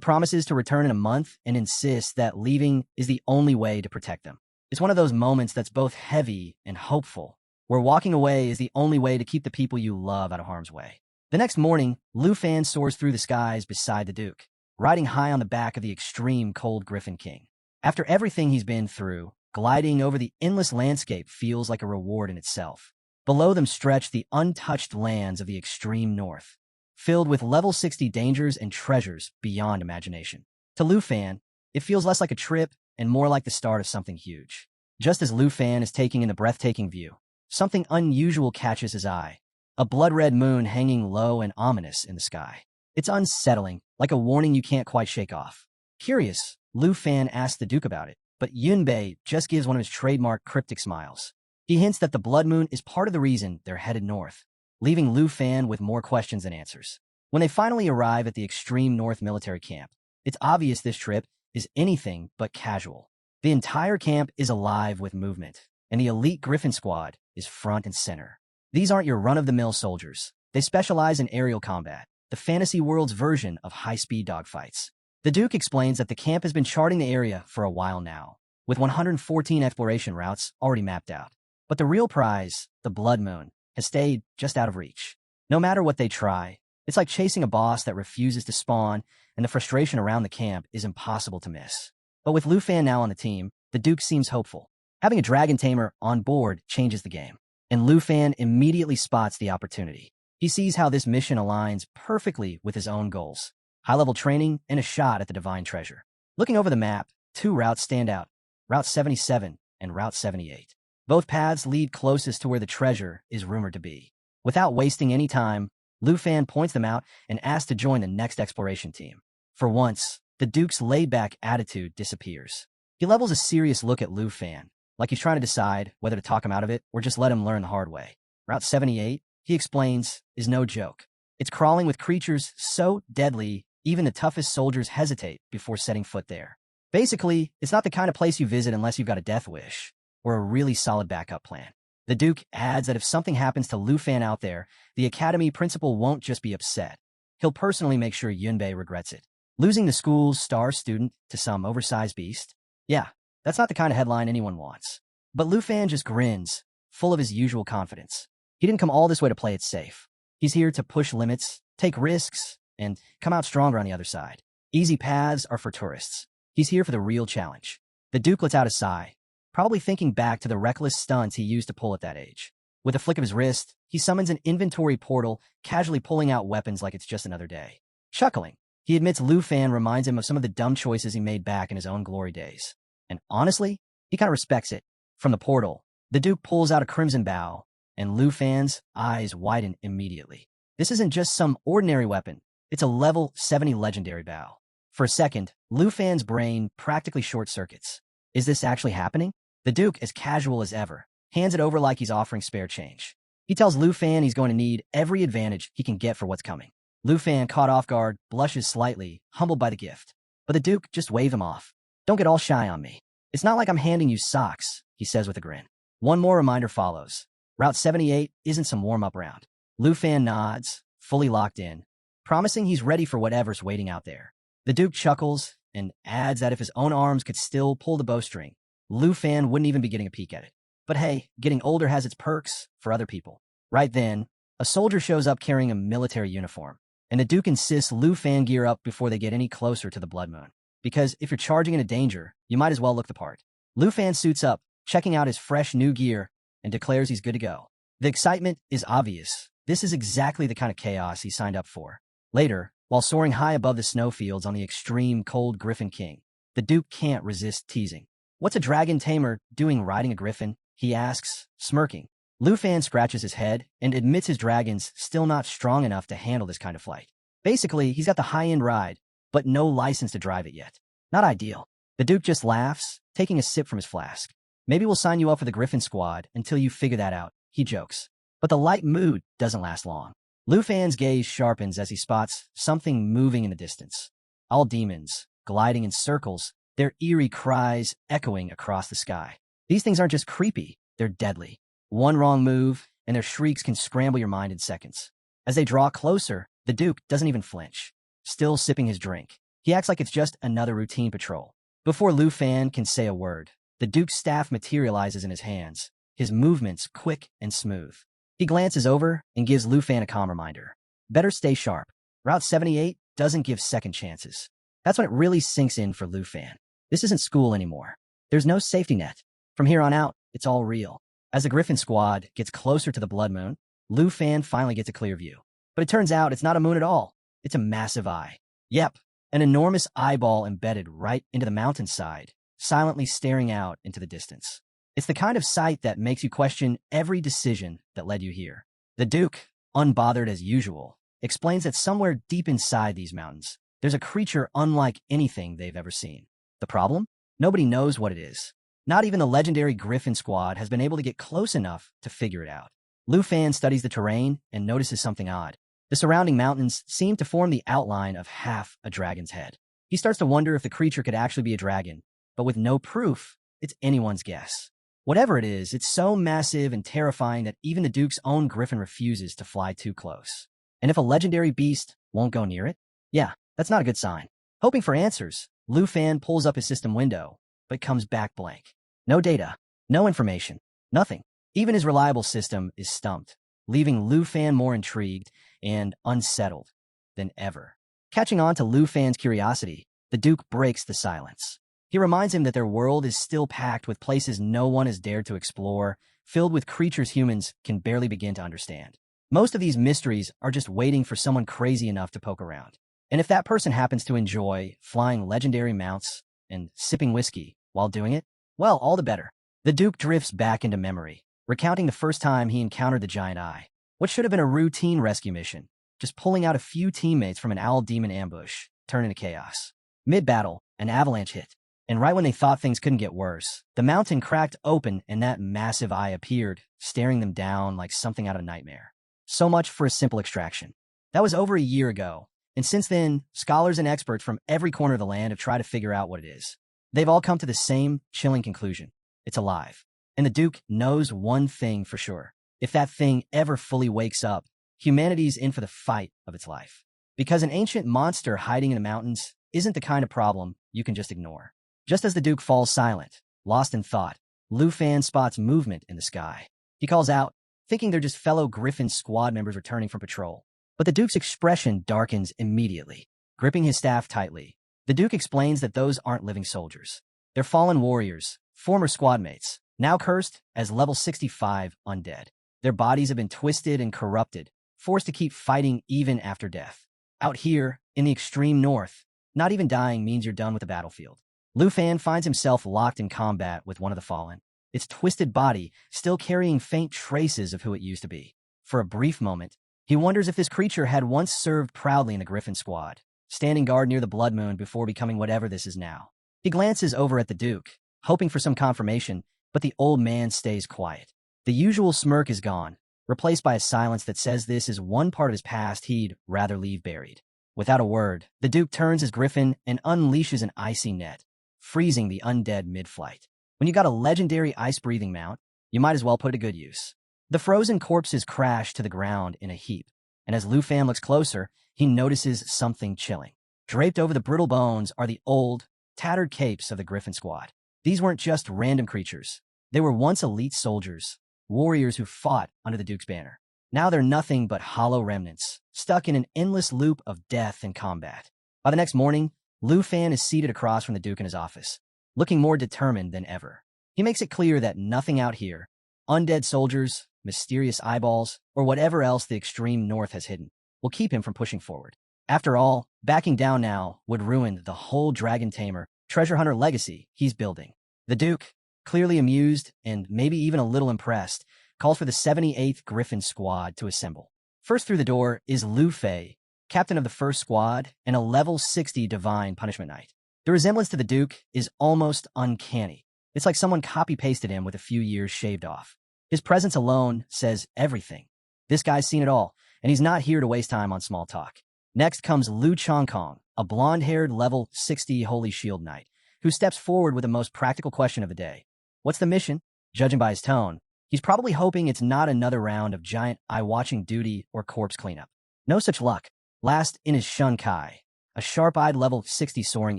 promises to return in a month and insists that leaving is the only way to protect them. It's one of those moments that's both heavy and hopeful, where walking away is the only way to keep the people you love out of harm's way. The next morning, Lu Fan soars through the skies beside the Duke, riding high on the back of the extreme cold Griffin King. After everything he's been through, gliding over the endless landscape feels like a reward in itself. Below them stretch the untouched lands of the extreme north, filled with level 60 dangers and treasures beyond imagination. To Lu Fan, it feels less like a trip and more like the start of something huge. Just as Lu Fan is taking in the breathtaking view, something unusual catches his eye. A blood-red moon hanging low and ominous in the sky. It's unsettling, like a warning you can't quite shake off. Curious, Lu Fan asks the Duke about it, but Yunbei just gives one of his trademark cryptic smiles. He hints that the blood moon is part of the reason they're headed north, leaving Lu Fan with more questions than answers. When they finally arrive at the extreme north military camp, it's obvious this trip is anything but casual. The entire camp is alive with movement, and the elite Griffin squad is front and center. These aren't your run-of-the-mill soldiers. They specialize in aerial combat, the fantasy world's version of high-speed dogfights. The Duke explains that the camp has been charting the area for a while now, with 114 exploration routes already mapped out. But the real prize, the Blood Moon, has stayed just out of reach. No matter what they try, it's like chasing a boss that refuses to spawn, and the frustration around the camp is impossible to miss. But with Lu Fan now on the team, the Duke seems hopeful. Having a Dragon Tamer on board changes the game, and Lu Fan immediately spots the opportunity. He sees how this mission aligns perfectly with his own goals. High-level training and a shot at the divine treasure. Looking over the map, two routes stand out, Route 77 and Route 78. Both paths lead closest to where the treasure is rumored to be. Without wasting any time, Lu Fan points them out and asks to join the next exploration team. For once, the Duke's laid-back attitude disappears. He levels a serious look at Lu Fan, like he's trying to decide whether to talk him out of it or just let him learn the hard way. Route 78, he explains, is no joke. It's crawling with creatures so deadly, even the toughest soldiers hesitate before setting foot there. Basically, it's not the kind of place you visit unless you've got a death wish or a really solid backup plan. The Duke adds that if something happens to Lu Fan out there, the Academy principal won't just be upset. He'll personally make sure Yunbei regrets it. Losing the school's star student to some oversized beast? Yeah, that's not the kind of headline anyone wants. But Lu Fan just grins, full of his usual confidence. He didn't come all this way to play it safe. He's here to push limits, take risks, and come out stronger on the other side. Easy paths are for tourists. He's here for the real challenge. The Duke lets out a sigh, probably thinking back to the reckless stunts he used to pull at that age. With a flick of his wrist, he summons an inventory portal, casually pulling out weapons like it's just another day. Chuckling, he admits Lu Fan reminds him of some of the dumb choices he made back in his own glory days. And honestly, he kind of respects it. From the portal, the Duke pulls out a crimson bow, and Lu Fan's eyes widen immediately. This isn't just some ordinary weapon. It's a level 70 legendary bow. For a second, Lu Fan's brain practically short-circuits. Is this actually happening? The Duke, as casual as ever, hands it over like he's offering spare change. He tells Lu Fan he's going to need every advantage he can get for what's coming. Lu Fan, caught off guard, blushes slightly, humbled by the gift. But the Duke just waved him off. Don't get all shy on me. It's not like I'm handing you socks, he says with a grin. One more reminder follows. Route 78 isn't some warm-up round. Lu Fan nods, fully locked in, promising he's ready for whatever's waiting out there. The Duke chuckles and adds that if his own arms could still pull the bowstring, Lu Fan wouldn't even be getting a peek at it. But hey, getting older has its perks for other people. Right then, a soldier shows up carrying a military uniform, and the Duke insists Lu Fan gear up before they get any closer to the Blood Moon. Because if you're charging into danger, you might as well look the part. Lu Fan suits up, checking out his fresh new gear, and declares he's good to go. The excitement is obvious. This is exactly the kind of chaos he signed up for. Later, while soaring high above the snowfields on the extreme cold Griffin King, the Duke can't resist teasing. What's a dragon tamer doing riding a griffin? He asks, smirking. Lu Fan scratches his head and admits his dragon's still not strong enough to handle this kind of flight. Basically, he's got the high-end ride, but no license to drive it yet. Not ideal. The Duke just laughs, taking a sip from his flask. Maybe we'll sign you up for the Griffin Squad until you figure that out, he jokes. But the light mood doesn't last long. Lu Fan's gaze sharpens as he spots something moving in the distance. All demons, gliding in circles, their eerie cries echoing across the sky. These things aren't just creepy, they're deadly. One wrong move, and their shrieks can scramble your mind in seconds. As they draw closer, the Duke doesn't even flinch, still sipping his drink. He acts like it's just another routine patrol. Before Lu Fan can say a word, the Duke's staff materializes in his hands, his movements quick and smooth. He glances over and gives Lu Fan a calm reminder. Better stay sharp. Route 78 doesn't give second chances. That's when it really sinks in for Lu Fan. This isn't school anymore. There's no safety net. From here on out, it's all real. As the Griffin Squad gets closer to the Blood Moon, Lu Fan finally gets a clear view. But it turns out it's not a moon at all. It's a massive eye. Yep, an enormous eyeball embedded right into the mountainside, silently staring out into the distance. It's the kind of sight that makes you question every decision that led you here. The Duke, unbothered as usual, explains that somewhere deep inside these mountains, there's a creature unlike anything they've ever seen. The problem? Nobody knows what it is. Not even the legendary Griffin Squad has been able to get close enough to figure it out. Lu Fan studies the terrain and notices something odd. The surrounding mountains seem to form the outline of half a dragon's head. He starts to wonder if the creature could actually be a dragon, but with no proof, it's anyone's guess. Whatever it is, it's so massive and terrifying that even the Duke's own Griffin refuses to fly too close. And if a legendary beast won't go near it? Yeah, that's not a good sign. Hoping for answers, Lu Fan pulls up his system window, but comes back blank. No data, no information, nothing. Even his reliable system is stumped, leaving Lu Fan more intrigued and unsettled than ever. Catching on to Lu Fan's curiosity, the Duke breaks the silence. He reminds him that their world is still packed with places no one has dared to explore, filled with creatures humans can barely begin to understand. Most of these mysteries are just waiting for someone crazy enough to poke around. And if that person happens to enjoy flying legendary mounts and sipping whiskey while doing it, well, all the better. The Duke drifts back into memory, recounting the first time he encountered the giant eye. What should have been a routine rescue mission, just pulling out a few teammates from an owl demon ambush, turned into chaos. Mid-battle, an avalanche hit, and right when they thought things couldn't get worse, the mountain cracked open and that massive eye appeared, staring them down like something out of a nightmare. So much for a simple extraction. That was over a year ago, and since then, scholars and experts from every corner of the land have tried to figure out what it is. They've all come to the same chilling conclusion. It's alive. And the Duke knows one thing for sure. If that thing ever fully wakes up, humanity's in for the fight of its life. Because an ancient monster hiding in the mountains isn't the kind of problem you can just ignore. Just as the Duke falls silent, lost in thought, Lu Fan spots movement in the sky. He calls out, thinking they're just fellow Griffin squad members returning from patrol. But the Duke's expression darkens immediately. Gripping his staff tightly, the Duke explains that those aren't living soldiers. They're fallen warriors, former squad mates, now cursed as level 65 undead. Their bodies have been twisted and corrupted, forced to keep fighting even after death. Out here, in the extreme north, not even dying means you're done with the battlefield. Lu Fan finds himself locked in combat with one of the fallen, its twisted body still carrying faint traces of who it used to be. For a brief moment, he wonders if this creature had once served proudly in the Griffin squad, standing guard near the Blood Moon before becoming whatever this is now. He glances over at the Duke, hoping for some confirmation, but the old man stays quiet. The usual smirk is gone, replaced by a silence that says this is one part of his past he'd rather leave buried. Without a word, the Duke turns his Griffin and unleashes an icy net, freezing the undead mid-flight. When you got a legendary ice-breathing mount, you might as well put it to good use. The frozen corpses crash to the ground in a heap, and as Lu Fan looks closer, he notices something chilling. Draped over the brittle bones are the old, tattered capes of the Griffin squad. These weren't just random creatures. They were once elite soldiers, warriors who fought under the Duke's banner. Now they're nothing but hollow remnants, stuck in an endless loop of death and combat. By the next morning, Lu Fan is seated across from the Duke in his office, looking more determined than ever. He makes it clear that nothing out here, undead soldiers, mysterious eyeballs, or whatever else the extreme north has hidden, will keep him from pushing forward. After all, backing down now would ruin the whole Dragon Tamer, treasure hunter legacy he's building. The Duke, clearly amused and maybe even a little impressed, calls for the 78th Griffin squad to assemble. First through the door is Lu Fei, captain of the first squad and a level 60 divine punishment knight. The resemblance to the Duke is almost uncanny. It's like someone copy-pasted him with a few years shaved off. His presence alone says everything. This guy's seen it all, and he's not here to waste time on small talk. Next comes Lu Chongkong, a blonde-haired level 60 Holy Shield Knight, who steps forward with the most practical question of the day. What's the mission? Judging by his tone, he's probably hoping it's not another round of giant eye-watching duty or corpse cleanup. No such luck. Last in is Shun Kai, a sharp-eyed level 60 Soaring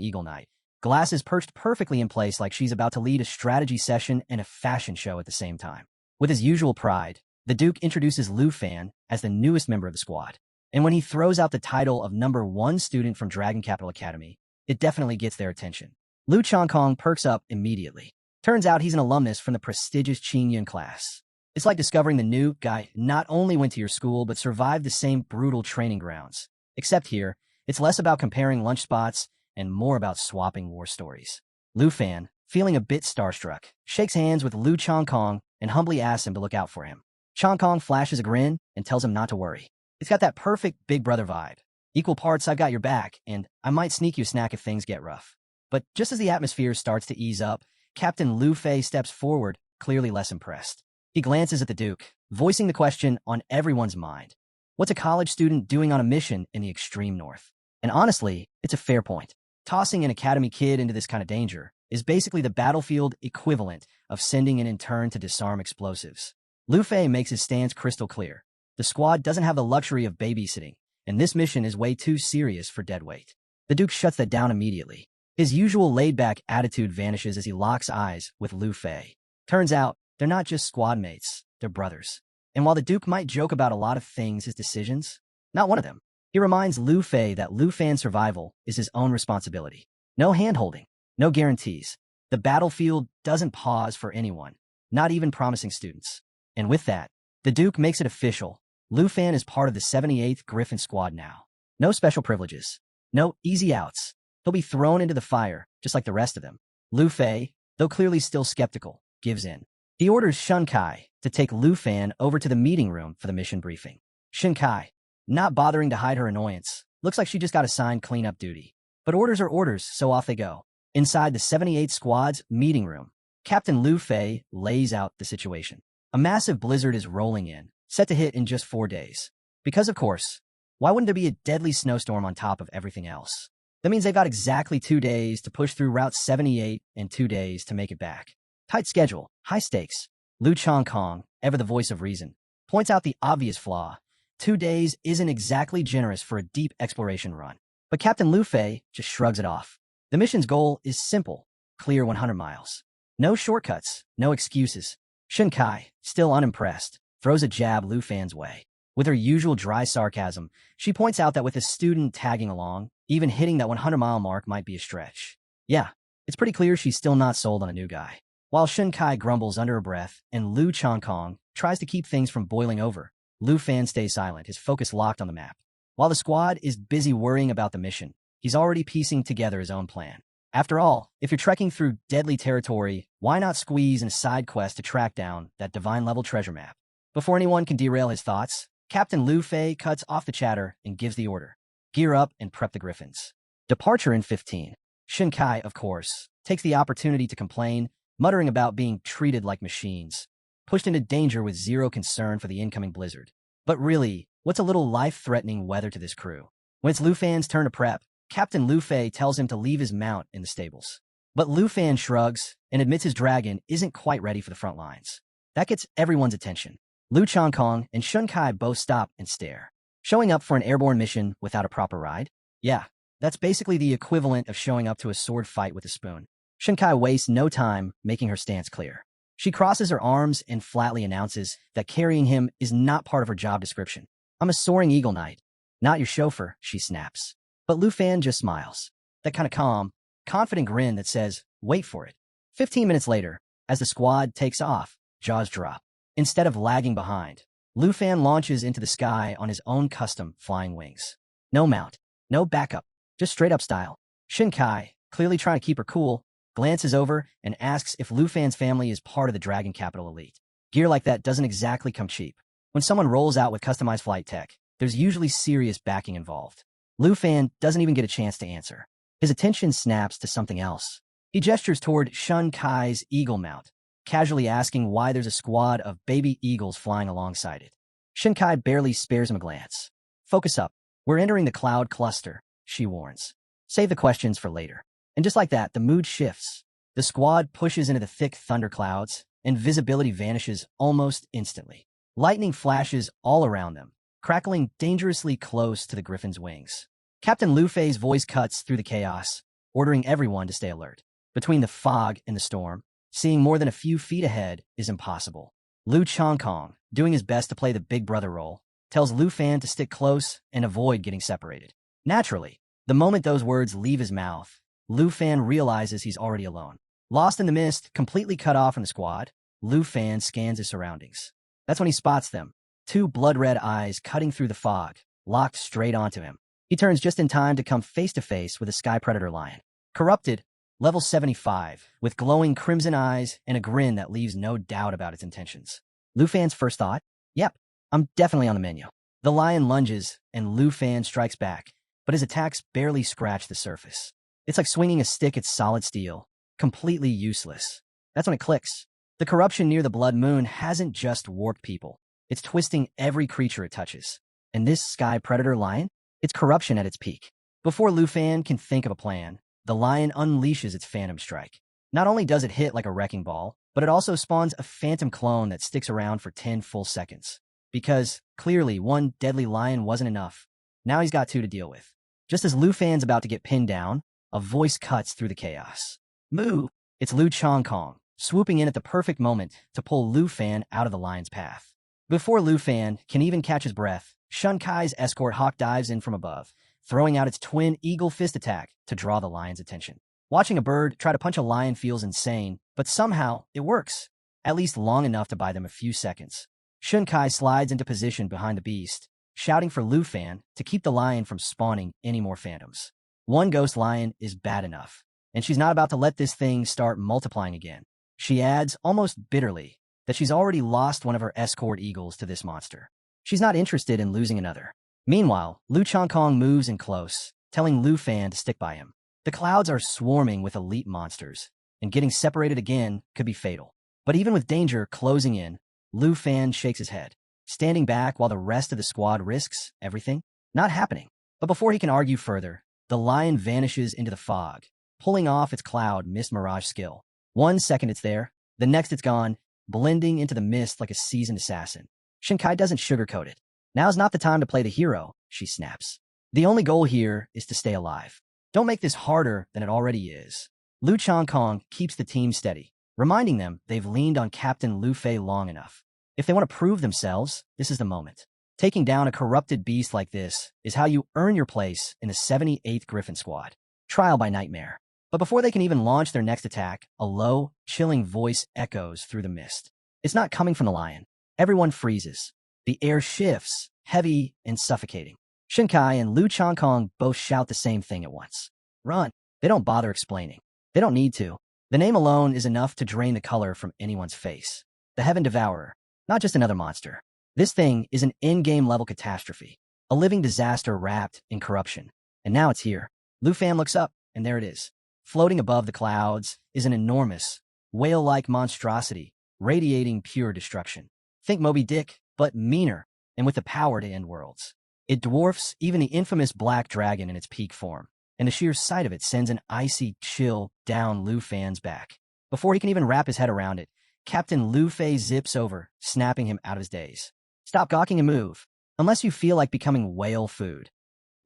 Eagle Knight, glasses perched perfectly in place like she's about to lead a strategy session and a fashion show at the same time. With his usual pride, the Duke introduces Lu Fan as the newest member of the squad. And when he throws out the title of #1 student from Dragon Capital Academy, it definitely gets their attention. Lu Chongkong perks up immediately. Turns out he's an alumnus from the prestigious Qingyun class. It's like discovering the new guy not only went to your school, but survived the same brutal training grounds. Except here, it's less about comparing lunch spots and more about swapping war stories. Lu Fan, feeling a bit starstruck, shakes hands with Lu Chongkong and humbly asks him to look out for him. Chongkong flashes a grin and tells him not to worry. It's got that perfect big brother vibe. Equal parts I've got your back, and I might sneak you a snack if things get rough. But just as the atmosphere starts to ease up, Captain Lu Fei steps forward, clearly less impressed. He glances at the Duke, voicing the question on everyone's mind. What's a college student doing on a mission in the extreme north? And honestly, it's a fair point. Tossing an academy kid into this kind of danger is basically the battlefield equivalent of sending an intern to disarm explosives. Lu Fei makes his stance crystal clear. The squad doesn't have the luxury of babysitting, and this mission is way too serious for deadweight. The Duke shuts that down immediately. His usual laid-back attitude vanishes as he locks eyes with Lu Fei. Turns out, they're not just squad mates, they're brothers. And while the Duke might joke about a lot of things, his decisions, not one of them. He reminds Lu Fei that Lu Fan's survival is his own responsibility. No hand-holding, no guarantees. The battlefield doesn't pause for anyone, not even promising students. And with that, the Duke makes it official. Lu Fan is part of the 78th Griffin Squad now. No special privileges. No easy outs. He'll be thrown into the fire, just like the rest of them. Lu Fei, though clearly still skeptical, gives in. He orders Shun Kai to take Lu Fan over to the meeting room for the mission briefing. Shun Kai, not bothering to hide her annoyance, looks like she just got assigned cleanup duty. But orders are orders, so off they go. Inside the 78th Squad's meeting room, Captain Lu Fei lays out the situation. A massive blizzard is rolling in, set to hit in just 4 days. Because, of course, why wouldn't there be a deadly snowstorm on top of everything else? That means they've got exactly 2 days to push through Route 78 and 2 days to make it back. Tight schedule, high stakes. Lu Chongkong, ever the voice of reason, points out the obvious flaw. 2 days isn't exactly generous for a deep exploration run. But Captain Lu Fei just shrugs it off. The mission's goal is simple, clear 100 miles. No shortcuts, no excuses. Shun Kai, still unimpressed, throws a jab Lu Fan's way. With her usual dry sarcasm, she points out that with a student tagging along, even hitting that 100-mile mark might be a stretch. Yeah, it's pretty clear she's still not sold on a new guy. While Shun Kai grumbles under her breath and Lu Chongkong tries to keep things from boiling over, Lu Fan stays silent, his focus locked on the map. While the squad is busy worrying about the mission, he's already piecing together his own plan. After all, if you're trekking through deadly territory, why not squeeze in a side quest to track down that divine-level treasure map? Before anyone can derail his thoughts, Captain Lu Fei cuts off the chatter and gives the order. Gear up and prep the Griffins. Departure in 15. Shun Kai, of course, takes the opportunity to complain, muttering about being treated like machines, pushed into danger with zero concern for the incoming blizzard. But really, what's a little life-threatening weather to this crew? When it's Lu Fan's turn to prep, Captain Lu Fei tells him to leave his mount in the stables. But Lu Fan shrugs and admits his dragon isn't quite ready for the front lines. That gets everyone's attention. Lu Chongkong and Shun Kai both stop and stare. Showing up for an airborne mission without a proper ride? Yeah, that's basically the equivalent of showing up to a sword fight with a spoon. Shun Kai wastes no time making her stance clear. She crosses her arms and flatly announces that carrying him is not part of her job description. I'm a soaring eagle knight, not your chauffeur, she snaps. But Lu Fan just smiles. That kind of calm, confident grin that says, wait for it. 15 minutes later, as the squad takes off, jaws drop. Instead of lagging behind, Lu Fan launches into the sky on his own custom flying wings. No mount, no backup, just straight up style. Shun Kai, clearly trying to keep her cool, glances over and asks if Lu Fan's family is part of the Dragon Capital elite. Gear like that doesn't exactly come cheap. When someone rolls out with customized flight tech, there's usually serious backing involved. Lu Fan doesn't even get a chance to answer. His attention snaps to something else. He gestures toward Shun Kai's eagle mount, casually asking why there's a squad of baby eagles flying alongside it. Shun Kai barely spares him a glance. Focus up. We're entering the cloud cluster, she warns. Save the questions for later. And just like that, the mood shifts. The squad pushes into the thick thunderclouds, and visibility vanishes almost instantly. Lightning flashes all around them, crackling dangerously close to the Griffin's wings. Captain Lu Fei's voice cuts through the chaos, ordering everyone to stay alert. Between the fog and the storm, seeing more than a few feet ahead is impossible. Lu Chongkong, doing his best to play the big brother role, tells Lu Fan to stick close and avoid getting separated. Naturally, the moment those words leave his mouth, Lu Fan realizes he's already alone. Lost in the mist, completely cut off from the squad, Lu Fan scans his surroundings. That's when he spots them. 2 blood-red eyes cutting through the fog, locked straight onto him. He turns just in time to come face-to-face with a sky predator lion. Corrupted, level 75, with glowing crimson eyes and a grin that leaves no doubt about its intentions. Lu Fan's first thought? Yep, I'm definitely on the menu. The lion lunges, and Lu Fan strikes back, but his attacks barely scratch the surface. It's like swinging a stick at solid steel, completely useless. That's when it clicks. The corruption near the Blood Moon hasn't just warped people. It's twisting every creature it touches. And this sky predator lion? It's corruption at its peak. Before Lu Fan can think of a plan, the lion unleashes its phantom strike. Not only does it hit like a wrecking ball, but it also spawns a phantom clone that sticks around for 10 full seconds. Because, clearly, one deadly lion wasn't enough. Now he's got 2 to deal with. Just as Lu Fan's about to get pinned down, a voice cuts through the chaos. Moo! It's Lu Chongkong, swooping in at the perfect moment to pull Lu Fan out of the lion's path. Before Lu Fan can even catch his breath, Shun Kai's escort hawk dives in from above, throwing out its twin eagle fist attack to draw the lion's attention. Watching a bird try to punch a lion feels insane, but somehow it works, at least long enough to buy them a few seconds. Shun Kai slides into position behind the beast, shouting for Lu Fan to keep the lion from spawning any more phantoms. One ghost lion is bad enough, and she's not about to let this thing start multiplying again. She adds, almost bitterly, that she's already lost one of her escort eagles to this monster. She's not interested in losing another. Meanwhile, Lu Changkong moves in close, telling Lu Fan to stick by him. The clouds are swarming with elite monsters, and getting separated again could be fatal. But even with danger closing in, Lu Fan shakes his head, standing back while the rest of the squad risks everything. Not happening. But before he can argue further, the lion vanishes into the fog, pulling off its cloud mist mirage skill. 1 second it's there, the next it's gone, blending into the mist like a seasoned assassin. Shinkai doesn't sugarcoat it. Now's not the time to play the hero, she snaps. The only goal here is to stay alive. Don't make this harder than it already is. Lu Changkong keeps the team steady, reminding them they've leaned on Captain Lu Fei long enough. If they want to prove themselves, this is the moment. Taking down a corrupted beast like this is how you earn your place in the 78th Griffin Squad. Trial by nightmare. But before they can even launch their next attack, a low, chilling voice echoes through the mist. It's not coming from the lion. Everyone freezes. The air shifts, heavy and suffocating. Shinkai and Lu Changkong both shout the same thing at once. Run. They don't bother explaining. They don't need to. The name alone is enough to drain the color from anyone's face. The Heaven Devourer. Not just another monster. This thing is an in-game level catastrophe. A living disaster wrapped in corruption. And now it's here. Lu Fan looks up, and there it is. Floating above the clouds is an enormous, whale-like monstrosity, radiating pure destruction. Think Moby Dick, but meaner, and with the power to end worlds. It dwarfs even the infamous Black Dragon in its peak form, and the sheer sight of it sends an icy chill down Lu Fan's back. Before he can even wrap his head around it, Captain Lu Fei zips over, snapping him out of his daze. Stop gawking and move, unless you feel like becoming whale food.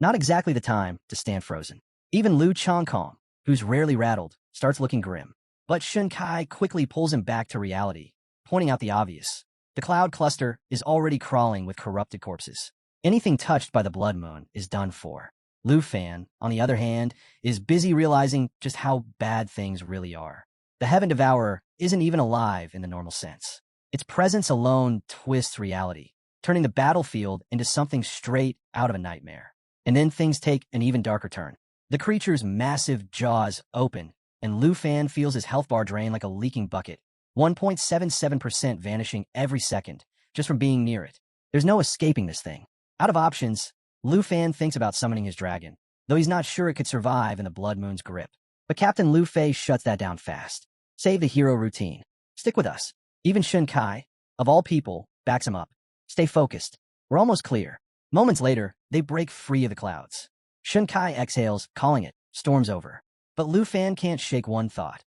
Not exactly the time to stand frozen. Even Lu Changkong, who's rarely rattled, starts looking grim. But Shun Kai quickly pulls him back to reality, pointing out the obvious. The cloud cluster is already crawling with corrupted corpses. Anything touched by the blood moon is done for. Lu Fan, on the other hand, is busy realizing just how bad things really are. The Heaven Devourer isn't even alive in the normal sense. Its presence alone twists reality, turning the battlefield into something straight out of a nightmare. And then things take an even darker turn. The creature's massive jaws open, and Lu Fan feels his health bar drain like a leaking bucket, 1.77% vanishing every second, just from being near it. There's no escaping this thing. Out of options, Lu Fan thinks about summoning his dragon, though he's not sure it could survive in the Blood Moon's grip. But Captain Lu Fei shuts that down fast. Save the hero routine. Stick with us. Even Shun Kai, of all people, backs him up. Stay focused. We're almost clear. Moments later, they break free of the clouds. Shun Kai exhales, calling it, storms over. But Lu Fan can't shake one thought.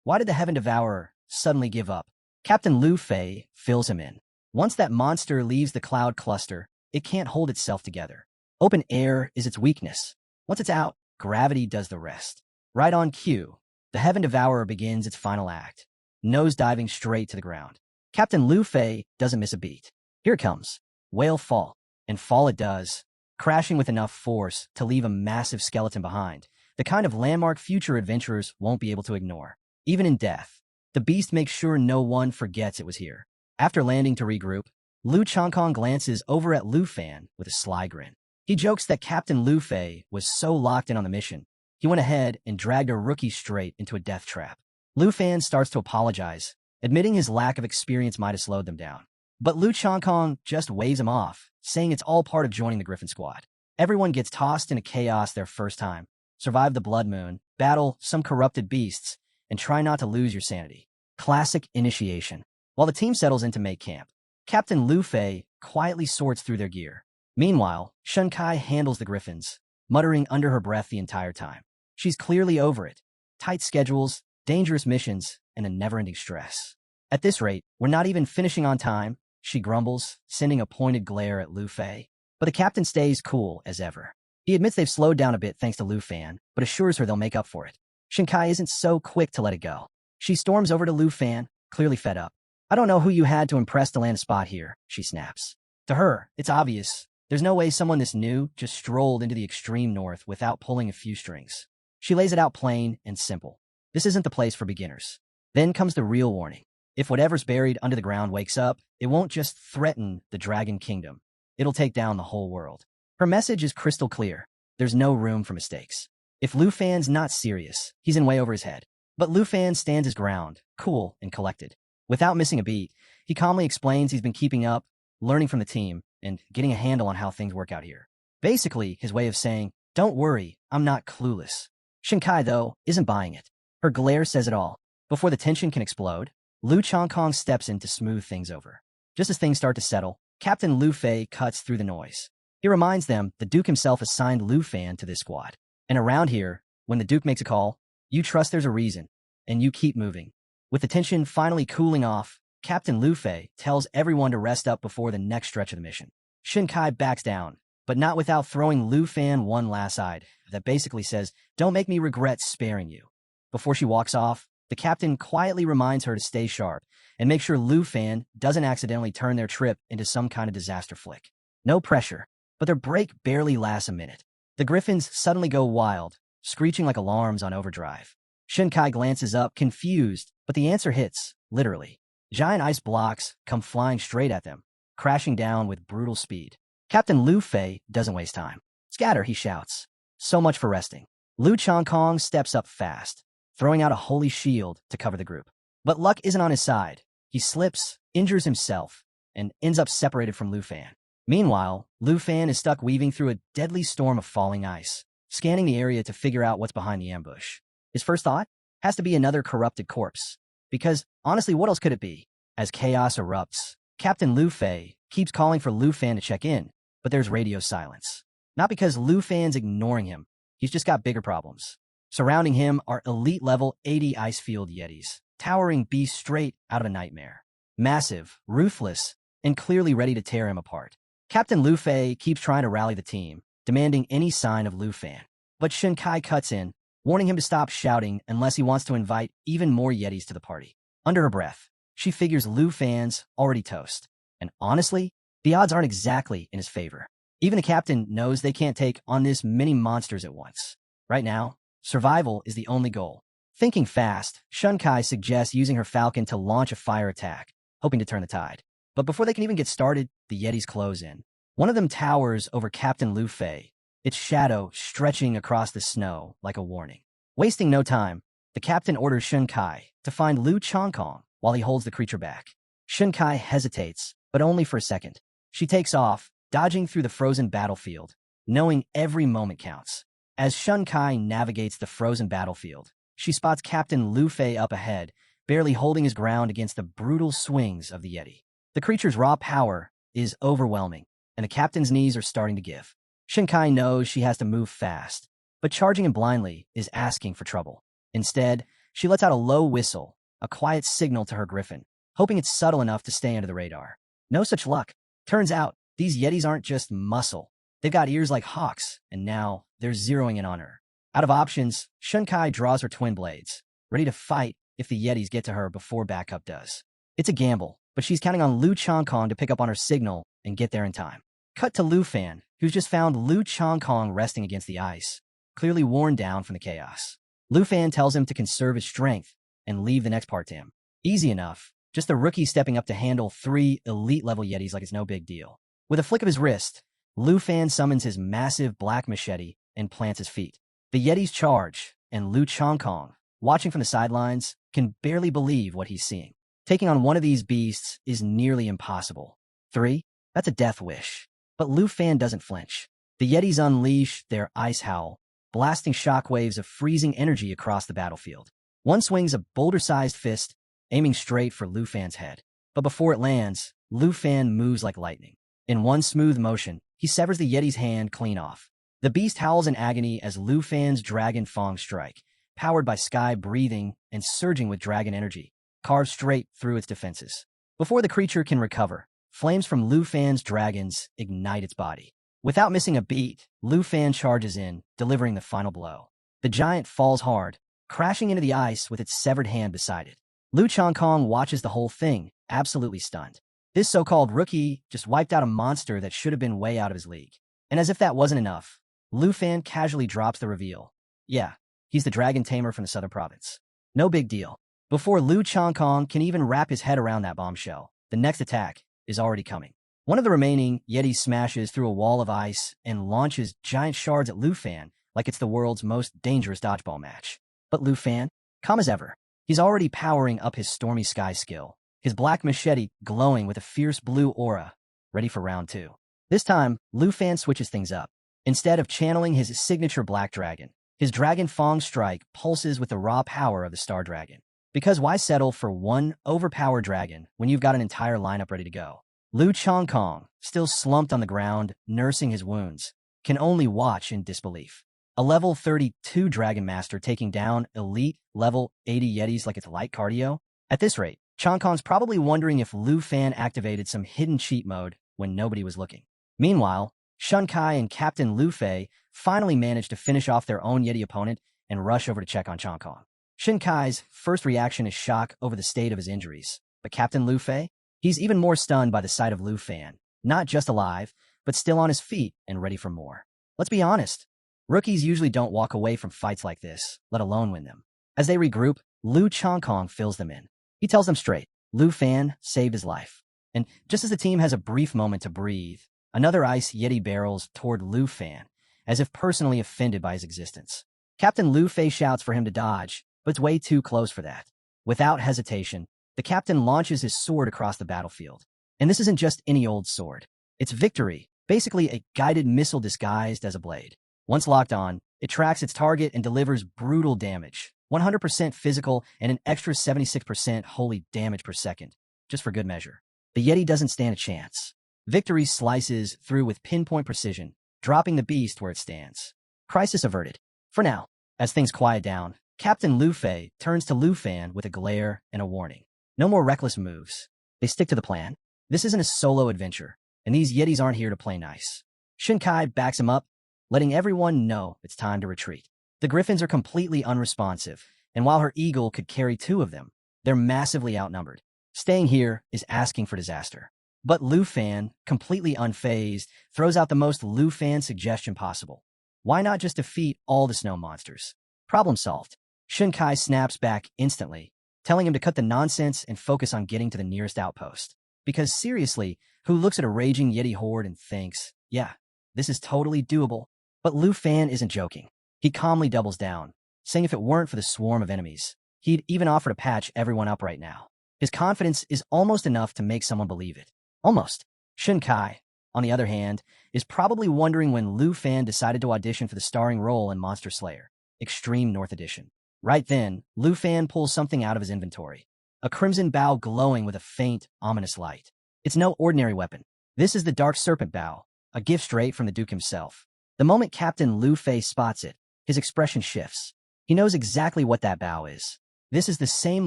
Why did the Heaven Devourer suddenly give up? Captain Lu Fei fills him in. Once that monster leaves the cloud cluster, it can't hold itself together. Open air is its weakness. Once it's out, gravity does the rest. Right on cue, the Heaven Devourer begins its final act, nose-diving straight to the ground. Captain Lu Fei doesn't miss a beat. Here it comes. Whale fall. And fall it does, crashing with enough force to leave a massive skeleton behind, the kind of landmark future adventurers won't be able to ignore. Even in death, the beast makes sure no one forgets it was here. After landing to regroup, Lu Changkong glances over at Lu Fan with a sly grin. He jokes that Captain Lu Fei was so locked in on the mission, he went ahead and dragged a rookie straight into a death trap. Lu Fan starts to apologize, admitting his lack of experience might have slowed them down. But Lu Changkong just waves him off, saying it's all part of joining the Griffin Squad. Everyone gets tossed into chaos their first time, survive the Blood Moon, battle some corrupted beasts, and try not to lose your sanity. Classic initiation. While the team settles in to make camp, Captain Lu Fei quietly sorts through their gear. Meanwhile, Shun Kai handles the Griffins, muttering under her breath the entire time. She's clearly over it. Tight schedules, dangerous missions, and a never-ending stress. At this rate, we're not even finishing on time, she grumbles, sending a pointed glare at Lu Fei. But the captain stays cool as ever. He admits they've slowed down a bit thanks to Lu Fan, but assures her they'll make up for it. Shinkai isn't so quick to let it go. She storms over to Lu Fan, clearly fed up. I don't know who you had to impress to land a spot here, she snaps. To her, it's obvious. There's no way someone this new just strolled into the extreme north without pulling a few strings. She lays it out plain and simple. This isn't the place for beginners. Then comes the real warning. If whatever's buried under the ground wakes up, it won't just threaten the Dragon Kingdom. It'll take down the whole world. Her message is crystal clear. There's no room for mistakes. If Lu Fan's not serious, he's in way over his head. But Lu Fan stands his ground, cool and collected. Without missing a beat, he calmly explains he's been keeping up, learning from the team, and getting a handle on how things work out here. Basically, his way of saying, don't worry, I'm not clueless. Shinkai, though, isn't buying it. Her glare says it all. Before the tension can explode, Lu Changkong steps in to smooth things over. Just as things start to settle, Captain Lu Fei cuts through the noise. He reminds them the Duke himself assigned Lu Fan to this squad. And around here, when the Duke makes a call, you trust there's a reason, and you keep moving. With the tension finally cooling off, Captain Lu Fei tells everyone to rest up before the next stretch of the mission. Shinkai backs down, but not without throwing Lu Fan one last eye that basically says, don't make me regret sparing you. Before she walks off, the captain quietly reminds her to stay sharp and make sure Lu Fan doesn't accidentally turn their trip into some kind of disaster flick. No pressure, but their break barely lasts a minute. The griffins suddenly go wild, screeching like alarms on overdrive. Shinkai glances up, confused, but the answer hits, literally. Giant ice blocks come flying straight at them, crashing down with brutal speed. Captain Lu Fei doesn't waste time. Scatter, he shouts. So much for resting. Lu Changkong steps up fast, throwing out a holy shield to cover the group. But luck isn't on his side. He slips, injures himself, and ends up separated from Lu Fan. Meanwhile, Lu Fan is stuck weaving through a deadly storm of falling ice, scanning the area to figure out what's behind the ambush. His first thought has to be another corrupted corpse. Because, honestly, what else could it be? As chaos erupts, Captain Lu Fei keeps calling for Lu Fan to check in, but there's radio silence. Not because Lu Fan's ignoring him. He's just got bigger problems. Surrounding him are elite-level 80 ice-field yetis, towering beasts straight out of a nightmare. Massive, ruthless, and clearly ready to tear him apart. Captain Lu Fei keeps trying to rally the team, demanding any sign of Lu Fan. But Shinkai cuts in, warning him to stop shouting unless he wants to invite even more yetis to the party. Under her breath, she figures Lu Fan's already toast. And honestly, the odds aren't exactly in his favor. Even the captain knows they can't take on this many monsters at once. Right now, survival is the only goal. Thinking fast, Shinkai suggests using her falcon to launch a fire attack, hoping to turn the tide. But before they can even get started, the yetis close in. One of them towers over Captain Lu Fei, its shadow stretching across the snow like a warning. Wasting no time, the captain orders Shinkai to find Lu Changkong while he holds the creature back. Shinkai hesitates, but only for a second. She takes off, dodging through the frozen battlefield, knowing every moment counts. As Shinkai navigates the frozen battlefield, she spots Captain Lu Fei up ahead, barely holding his ground against the brutal swings of the yeti. The creature's raw power is overwhelming, and the captain's knees are starting to give. Shinkai knows she has to move fast, but charging him blindly is asking for trouble. Instead, she lets out a low whistle, a quiet signal to her griffin, hoping it's subtle enough to stay under the radar. No such luck. Turns out, these yetis aren't just muscle. They've got ears like hawks, and now they're zeroing in on her. Out of options, Shinkai draws her twin blades, ready to fight if the yetis get to her before backup does. It's a gamble, but she's counting on Lu Changkong to pick up on her signal and get there in time. Cut to Lu Fan, who's just found Lu Changkong resting against the ice, clearly worn down from the chaos. Lu Fan tells him to conserve his strength and leave the next part to him. Easy enough, just the rookie stepping up to handle 3 elite-level yetis like it's no big deal. With a flick of his wrist, Lu Fan summons his massive black machete and plants his feet. The yetis charge, and Lu Changkong, watching from the sidelines, can barely believe what he's seeing. Taking on one of these beasts is nearly impossible. 3? That's a death wish. But Lu Fan doesn't flinch. The yetis unleash their ice howl, blasting shockwaves of freezing energy across the battlefield. One swings a boulder-sized fist, aiming straight for Lu Fan's head. But before it lands, Lu Fan moves like lightning. In one smooth motion, he severs the yeti's hand clean off. The beast howls in agony as Lu Fan's dragon fang strike, powered by sky breathing and surging with dragon energy, carves straight through its defenses. Before the creature can recover, flames from Lu Fan's dragons ignite its body. Without missing a beat, Lu Fan charges in, delivering the final blow. The giant falls hard, crashing into the ice with its severed hand beside it. Lu Changkong watches the whole thing, absolutely stunned. This so-called rookie just wiped out a monster that should have been way out of his league. And as if that wasn't enough, Lu Fan casually drops the reveal. Yeah, he's the dragon tamer from the southern province. No big deal. Before Lu Changkong can even wrap his head around that bombshell, the next attack is already coming. One of the remaining Yetis smashes through a wall of ice and launches giant shards at Lu Fan like it's the world's most dangerous dodgeball match. But Lu Fan, calm as ever. He's already powering up his Stormy Sky skill, his black machete glowing with a fierce blue aura, ready for round 2. This time, Lu Fan switches things up. Instead of channeling his signature Black Dragon, his Dragon Fang strike pulses with the raw power of the Star Dragon. Because why settle for one overpowered dragon when you've got an entire lineup ready to go? Lu Changkong, still slumped on the ground, nursing his wounds, can only watch in disbelief. A level 32 Dragon Master taking down elite level 80 Yetis like it's light cardio? At this rate, Changkong's probably wondering if Lu Fan activated some hidden cheat mode when nobody was looking. Meanwhile, Shun Kai and Captain Lu Fei finally managed to finish off their own Yeti opponent and rush over to check on Changkong. Shun Kai's first reaction is shock over the state of his injuries, but Captain Lu Fei? He's even more stunned by the sight of Lu Fan, not just alive, but still on his feet and ready for more. Let's be honest, rookies usually don't walk away from fights like this, let alone win them. As they regroup, Lu Changkong fills them in. He tells them straight, Lu Fan saved his life. And just as the team has a brief moment to breathe, another ice Yeti barrels toward Lu Fan, as if personally offended by his existence. Captain Lu Fei shouts for him to dodge, but it's way too close for that. Without hesitation, the captain launches his sword across the battlefield. And this isn't just any old sword. It's Victory, basically a guided missile disguised as a blade. Once locked on, it tracks its target and delivers brutal damage, 100% physical and an extra 76% holy damage per second, just for good measure. The Yeti doesn't stand a chance. Victory slices through with pinpoint precision, dropping the beast where it stands. Crisis averted. For now, as things quiet down, Captain Lu Fei turns to Lu Fan with a glare and a warning. No more reckless moves. They stick to the plan. This isn't a solo adventure, and these Yetis aren't here to play nice. Shun Kai backs him up, letting everyone know it's time to retreat. The Griffins are completely unresponsive, and while her Eagle could carry 2 of them, they're massively outnumbered. Staying here is asking for disaster. But Lu Fan, completely unfazed, throws out the most Lu Fan suggestion possible. Why not just defeat all the snow monsters? Problem solved. Shun Kai snaps back instantly, telling him to cut the nonsense and focus on getting to the nearest outpost. Because seriously, who looks at a raging Yeti horde and thinks, yeah, this is totally doable? But Lu Fan isn't joking. He calmly doubles down, saying if it weren't for the swarm of enemies, he'd even offer to patch everyone up right now. His confidence is almost enough to make someone believe it. Almost. Shun Kai, on the other hand, is probably wondering when Lu Fan decided to audition for the starring role in Monster Slayer, Extreme North Edition. Right then, Lu Fan pulls something out of his inventory. A crimson bow glowing with a faint, ominous light. It's no ordinary weapon. This is the Dark Serpent Bow, a gift straight from the Duke himself. The moment Captain Lu Fei spots it, his expression shifts. He knows exactly what that bow is. This is the same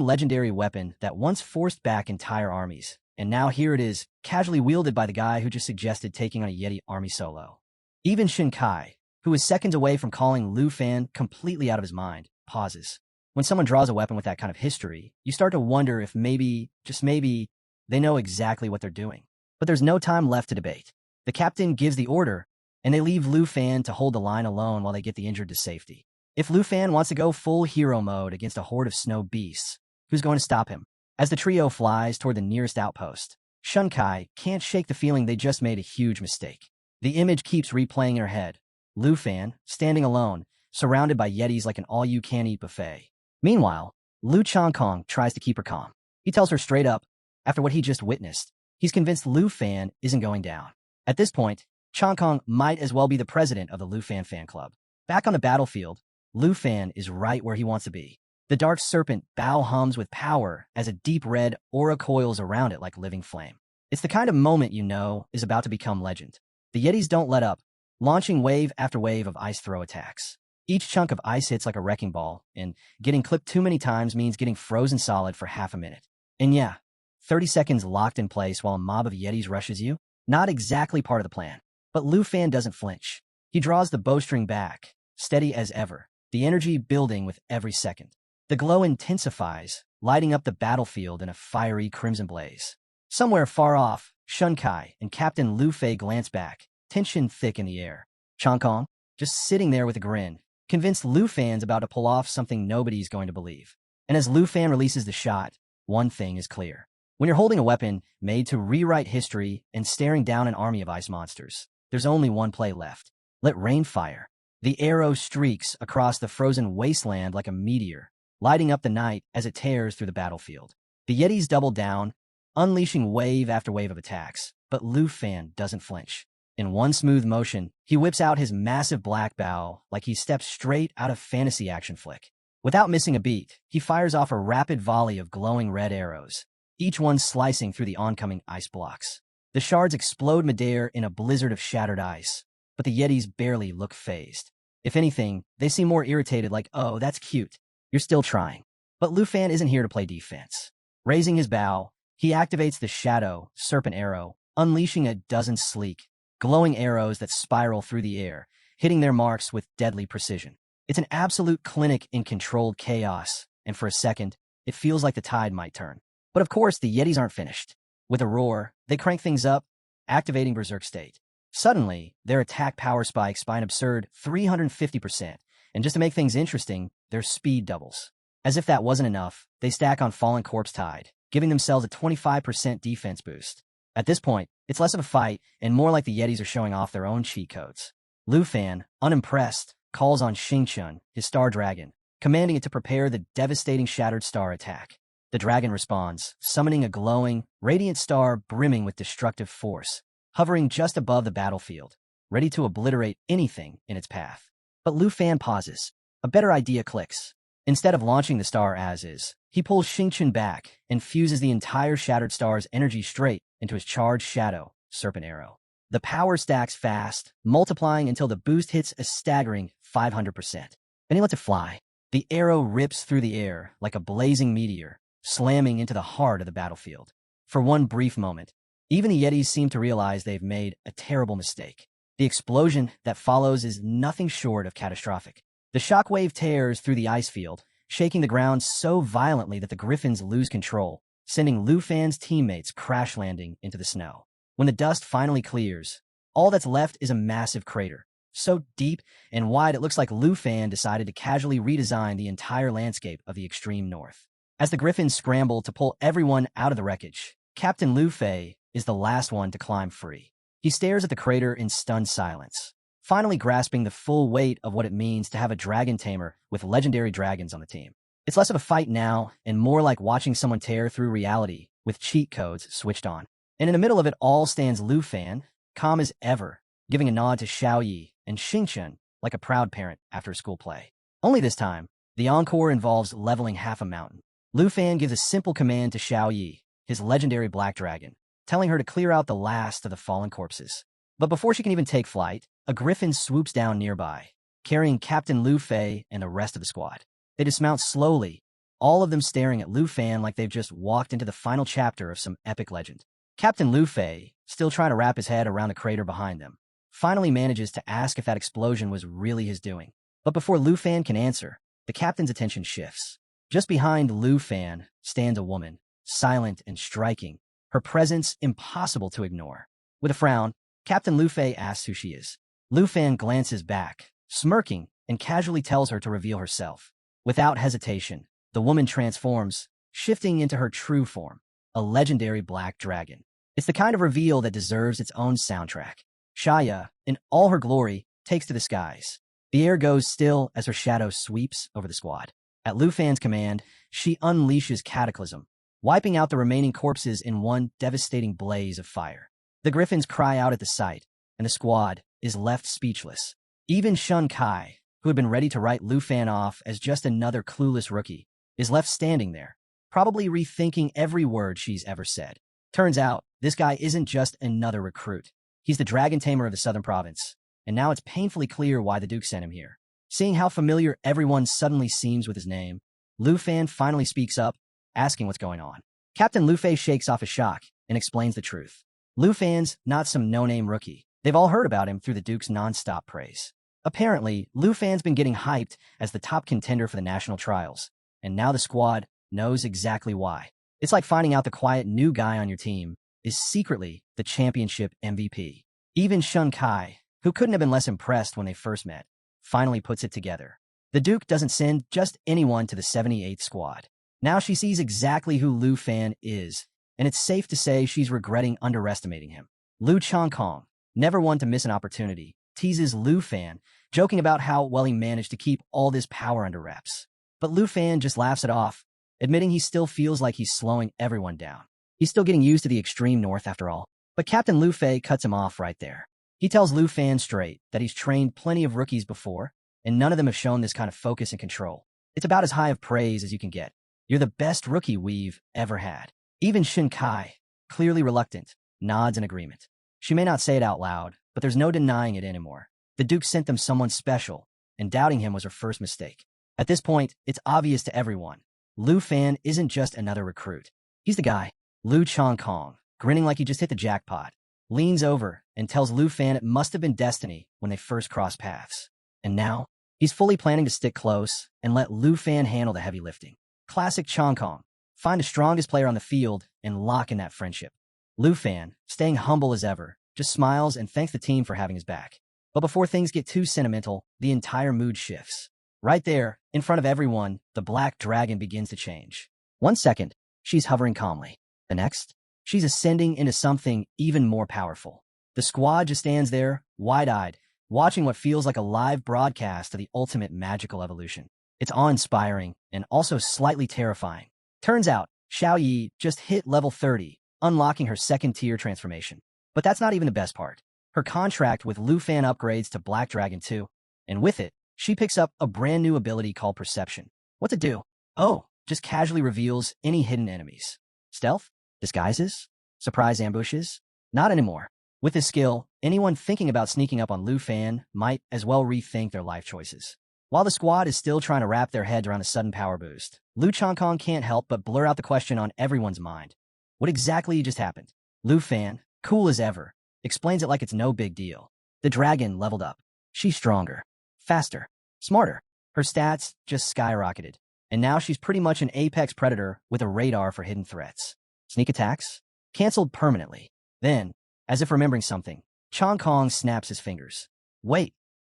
legendary weapon that once forced back entire armies, and now here it is, casually wielded by the guy who just suggested taking on a Yeti army solo. Even Shun Kai, who is seconds away from calling Lu Fan completely out of his mind, pauses. When someone draws a weapon with that kind of history, you start to wonder if maybe, just maybe, they know exactly what they're doing. But there's no time left to debate. The captain gives the order, and they leave Lu Fan to hold the line alone while they get the injured to safety. If Lu Fan wants to go full hero mode against a horde of snow beasts, who's going to stop him? As the trio flies toward the nearest outpost, Shun Kai can't shake the feeling they just made a huge mistake. The image keeps replaying in her head. Lu Fan, standing alone, surrounded by Yetis like an all-you-can-eat buffet. Meanwhile, Lu Changkong tries to keep her calm. He tells her straight up, after what he just witnessed, he's convinced Lu Fan isn't going down. At this point, Changkong might as well be the president of the Lu Fan fan club. Back on the battlefield, Lu Fan is right where he wants to be. The Dark Serpent bow hums with power as a deep red aura coils around it like living flame. It's the kind of moment you know is about to become legend. The Yetis don't let up, launching wave after wave of ice throw attacks. Each chunk of ice hits like a wrecking ball, and getting clipped too many times means getting frozen solid for half a minute. And yeah, 30 seconds locked in place while a mob of Yetis rushes you? Not exactly part of the plan. But Lu Fan doesn't flinch. He draws the bowstring back, steady as ever, the energy building with every second. The glow intensifies, lighting up the battlefield in a fiery crimson blaze. Somewhere far off, Shun Kai and Captain Lu Fei glance back, tension thick in the air. Changkong, just sitting there with a grin, convinced Lu Fan's about to pull off something nobody's going to believe. And as Lu Fan releases the shot, one thing is clear. When you're holding a weapon made to rewrite history and staring down an army of ice monsters, there's only one play left. Let rain fire. The arrow streaks across the frozen wasteland like a meteor, lighting up the night as it tears through the battlefield. The Yetis double down, unleashing wave after wave of attacks, but Lu Fan doesn't flinch. In one smooth motion, he whips out his massive black bow like he steps straight out of fantasy action flick. Without missing a beat, he fires off a rapid volley of glowing red arrows, each one slicing through the oncoming ice blocks. The shards explode midair in a blizzard of shattered ice, but the Yetis barely look fazed. If anything, they seem more irritated like, oh, that's cute. You're still trying. But Lu Fan isn't here to play defense. Raising his bow, he activates the Shadow Serpent Arrow, unleashing a dozen sleek, glowing arrows that spiral through the air, hitting their marks with deadly precision. It's an absolute clinic in controlled chaos, and for a second, it feels like the tide might turn. But of course, the Yetis aren't finished. With a roar, they crank things up, activating Berserk State. Suddenly, their attack power spikes by an absurd 350%, and just to make things interesting, their speed doubles. As if that wasn't enough, they stack on Fallen Corpse Tide, giving themselves a 25% defense boost. At this point, it's less of a fight and more like the Yetis are showing off their own cheat codes. Lu Fan, unimpressed, calls on Xingqian, his star dragon, commanding it to prepare the devastating Shattered Star attack. The dragon responds, summoning a glowing, radiant star brimming with destructive force, hovering just above the battlefield, ready to obliterate anything in its path. But Lu Fan pauses. A better idea clicks. Instead of launching the star as is, he pulls Xingqian back and fuses the entire Shattered Star's energy straight into his charged Shadow Serpent Arrow. The power stacks fast, multiplying until the boost hits a staggering 500%. Then he lets it fly. The arrow rips through the air like a blazing meteor, slamming into the heart of the battlefield. For one brief moment, even the Yetis seem to realize they've made a terrible mistake. The explosion that follows is nothing short of catastrophic. The shockwave tears through the ice field, shaking the ground so violently that the Griffins lose control, sending Lu Fan's teammates crash landing into the snow. When the dust finally clears, all that's left is a massive crater, so deep and wide it looks like Lu Fan decided to casually redesign the entire landscape of the extreme north. As the Griffins scramble to pull everyone out of the wreckage, Captain Lu Fei is the last one to climb free. He stares at the crater in stunned silence, finally grasping the full weight of what it means to have a dragon tamer with legendary dragons on the team. It's less of a fight now and more like watching someone tear through reality with cheat codes switched on. And in the middle of it all stands Lu Fan, calm as ever, giving a nod to Xiao Yi and Xingqian like a proud parent after a school play. Only this time, the encore involves leveling half a mountain. Lu Fan gives a simple command to Xiao Yi, his legendary black dragon, telling her to clear out the last of the fallen corpses. But before she can even take flight, a griffin swoops down nearby, carrying Captain Lu Fei and the rest of the squad. They dismount slowly, all of them staring at Lu Fan like they've just walked into the final chapter of some epic legend. Captain Lu Fei, still trying to wrap his head around the crater behind them, finally manages to ask if that explosion was really his doing. But before Lu Fan can answer, the captain's attention shifts. Just behind Lu Fan stands a woman, silent and striking, her presence impossible to ignore. With a frown, Captain Lu Fei asks who she is. Lu Fan glances back, smirking, and casually tells her to reveal herself. Without hesitation, the woman transforms, shifting into her true form, a legendary black dragon. It's the kind of reveal that deserves its own soundtrack. Shaya, in all her glory, takes to the skies. The air goes still as her shadow sweeps over the squad. At Lu Fan's command, she unleashes Cataclysm, wiping out the remaining corpses in one devastating blaze of fire. The Griffins cry out at the sight, and the squad is left speechless. Even Shun Kai, who had been ready to write Lu Fan off as just another clueless rookie, is left standing there, probably rethinking every word she's ever said. Turns out, this guy isn't just another recruit. He's the dragon tamer of the Southern Province, and now it's painfully clear why the Duke sent him here. Seeing how familiar everyone suddenly seems with his name, Lu Fan finally speaks up, asking what's going on. Captain Lu Fei shakes off his shock and explains the truth. Lu Fan's not some no-name rookie. They've all heard about him through the Duke's non-stop praise. Apparently, Lu Fan's been getting hyped as the top contender for the national trials, and now the squad knows exactly why. It's like finding out the quiet new guy on your team is secretly the championship MVP. Even Shun Kai, who couldn't have been less impressed when they first met, finally puts it together. The Duke doesn't send just anyone to the 78th squad. Now she sees exactly who Lu Fan is, and it's safe to say she's regretting underestimating him. Lu Changkong, never one to miss an opportunity, teases Lu Fan, joking about how well he managed to keep all this power under wraps. But Lu Fan just laughs it off, admitting he still feels like he's slowing everyone down. He's still getting used to the extreme north after all. But Captain Lu Fei cuts him off right there. He tells Lu Fan straight that he's trained plenty of rookies before, and none of them have shown this kind of focus and control. It's about as high of praise as you can get. You're the best rookie we've ever had. Even Shin Kai, clearly reluctant, nods in agreement. She may not say it out loud, but there's no denying it anymore. The Duke sent them someone special, and doubting him was her first mistake. At this point, it's obvious to everyone. Lu Fan isn't just another recruit. He's the guy. Lu Changkong, grinning like he just hit the jackpot, leans over and tells Lu Fan it must have been destiny when they first crossed paths. And now, he's fully planning to stick close and let Lu Fan handle the heavy lifting. Classic Changkong. Find the strongest player on the field and lock in that friendship. Lu Fan, staying humble as ever, just smiles and thanks the team for having his back. But before things get too sentimental, the entire mood shifts. Right there, in front of everyone, the black dragon begins to change. 1 second, she's hovering calmly. The next, she's ascending into something even more powerful. The squad just stands there, wide-eyed, watching what feels like a live broadcast of the ultimate magical evolution. It's awe-inspiring and also slightly terrifying. Turns out, Xiao Yi just hit level 30, unlocking her second-tier transformation. But that's not even the best part. Her contract with Lu Fan upgrades to Black Dragon 2, and with it, she picks up a brand new ability called Perception. What's it do? Oh, just casually reveals any hidden enemies. Stealth? Disguises? Surprise ambushes? Not anymore. With this skill, anyone thinking about sneaking up on Lu Fan might as well rethink their life choices. While the squad is still trying to wrap their heads around a sudden power boost, Lu Changkong can't help but blur out the question on everyone's mind. What exactly just happened? Lu Fan, cool as ever, explains it like it's no big deal. The dragon leveled up. She's stronger, faster, smarter. Her stats just skyrocketed, and now she's pretty much an apex predator with a radar for hidden threats. Sneak attacks? Cancelled permanently. Then, as if remembering something, Changkong snaps his fingers. Wait,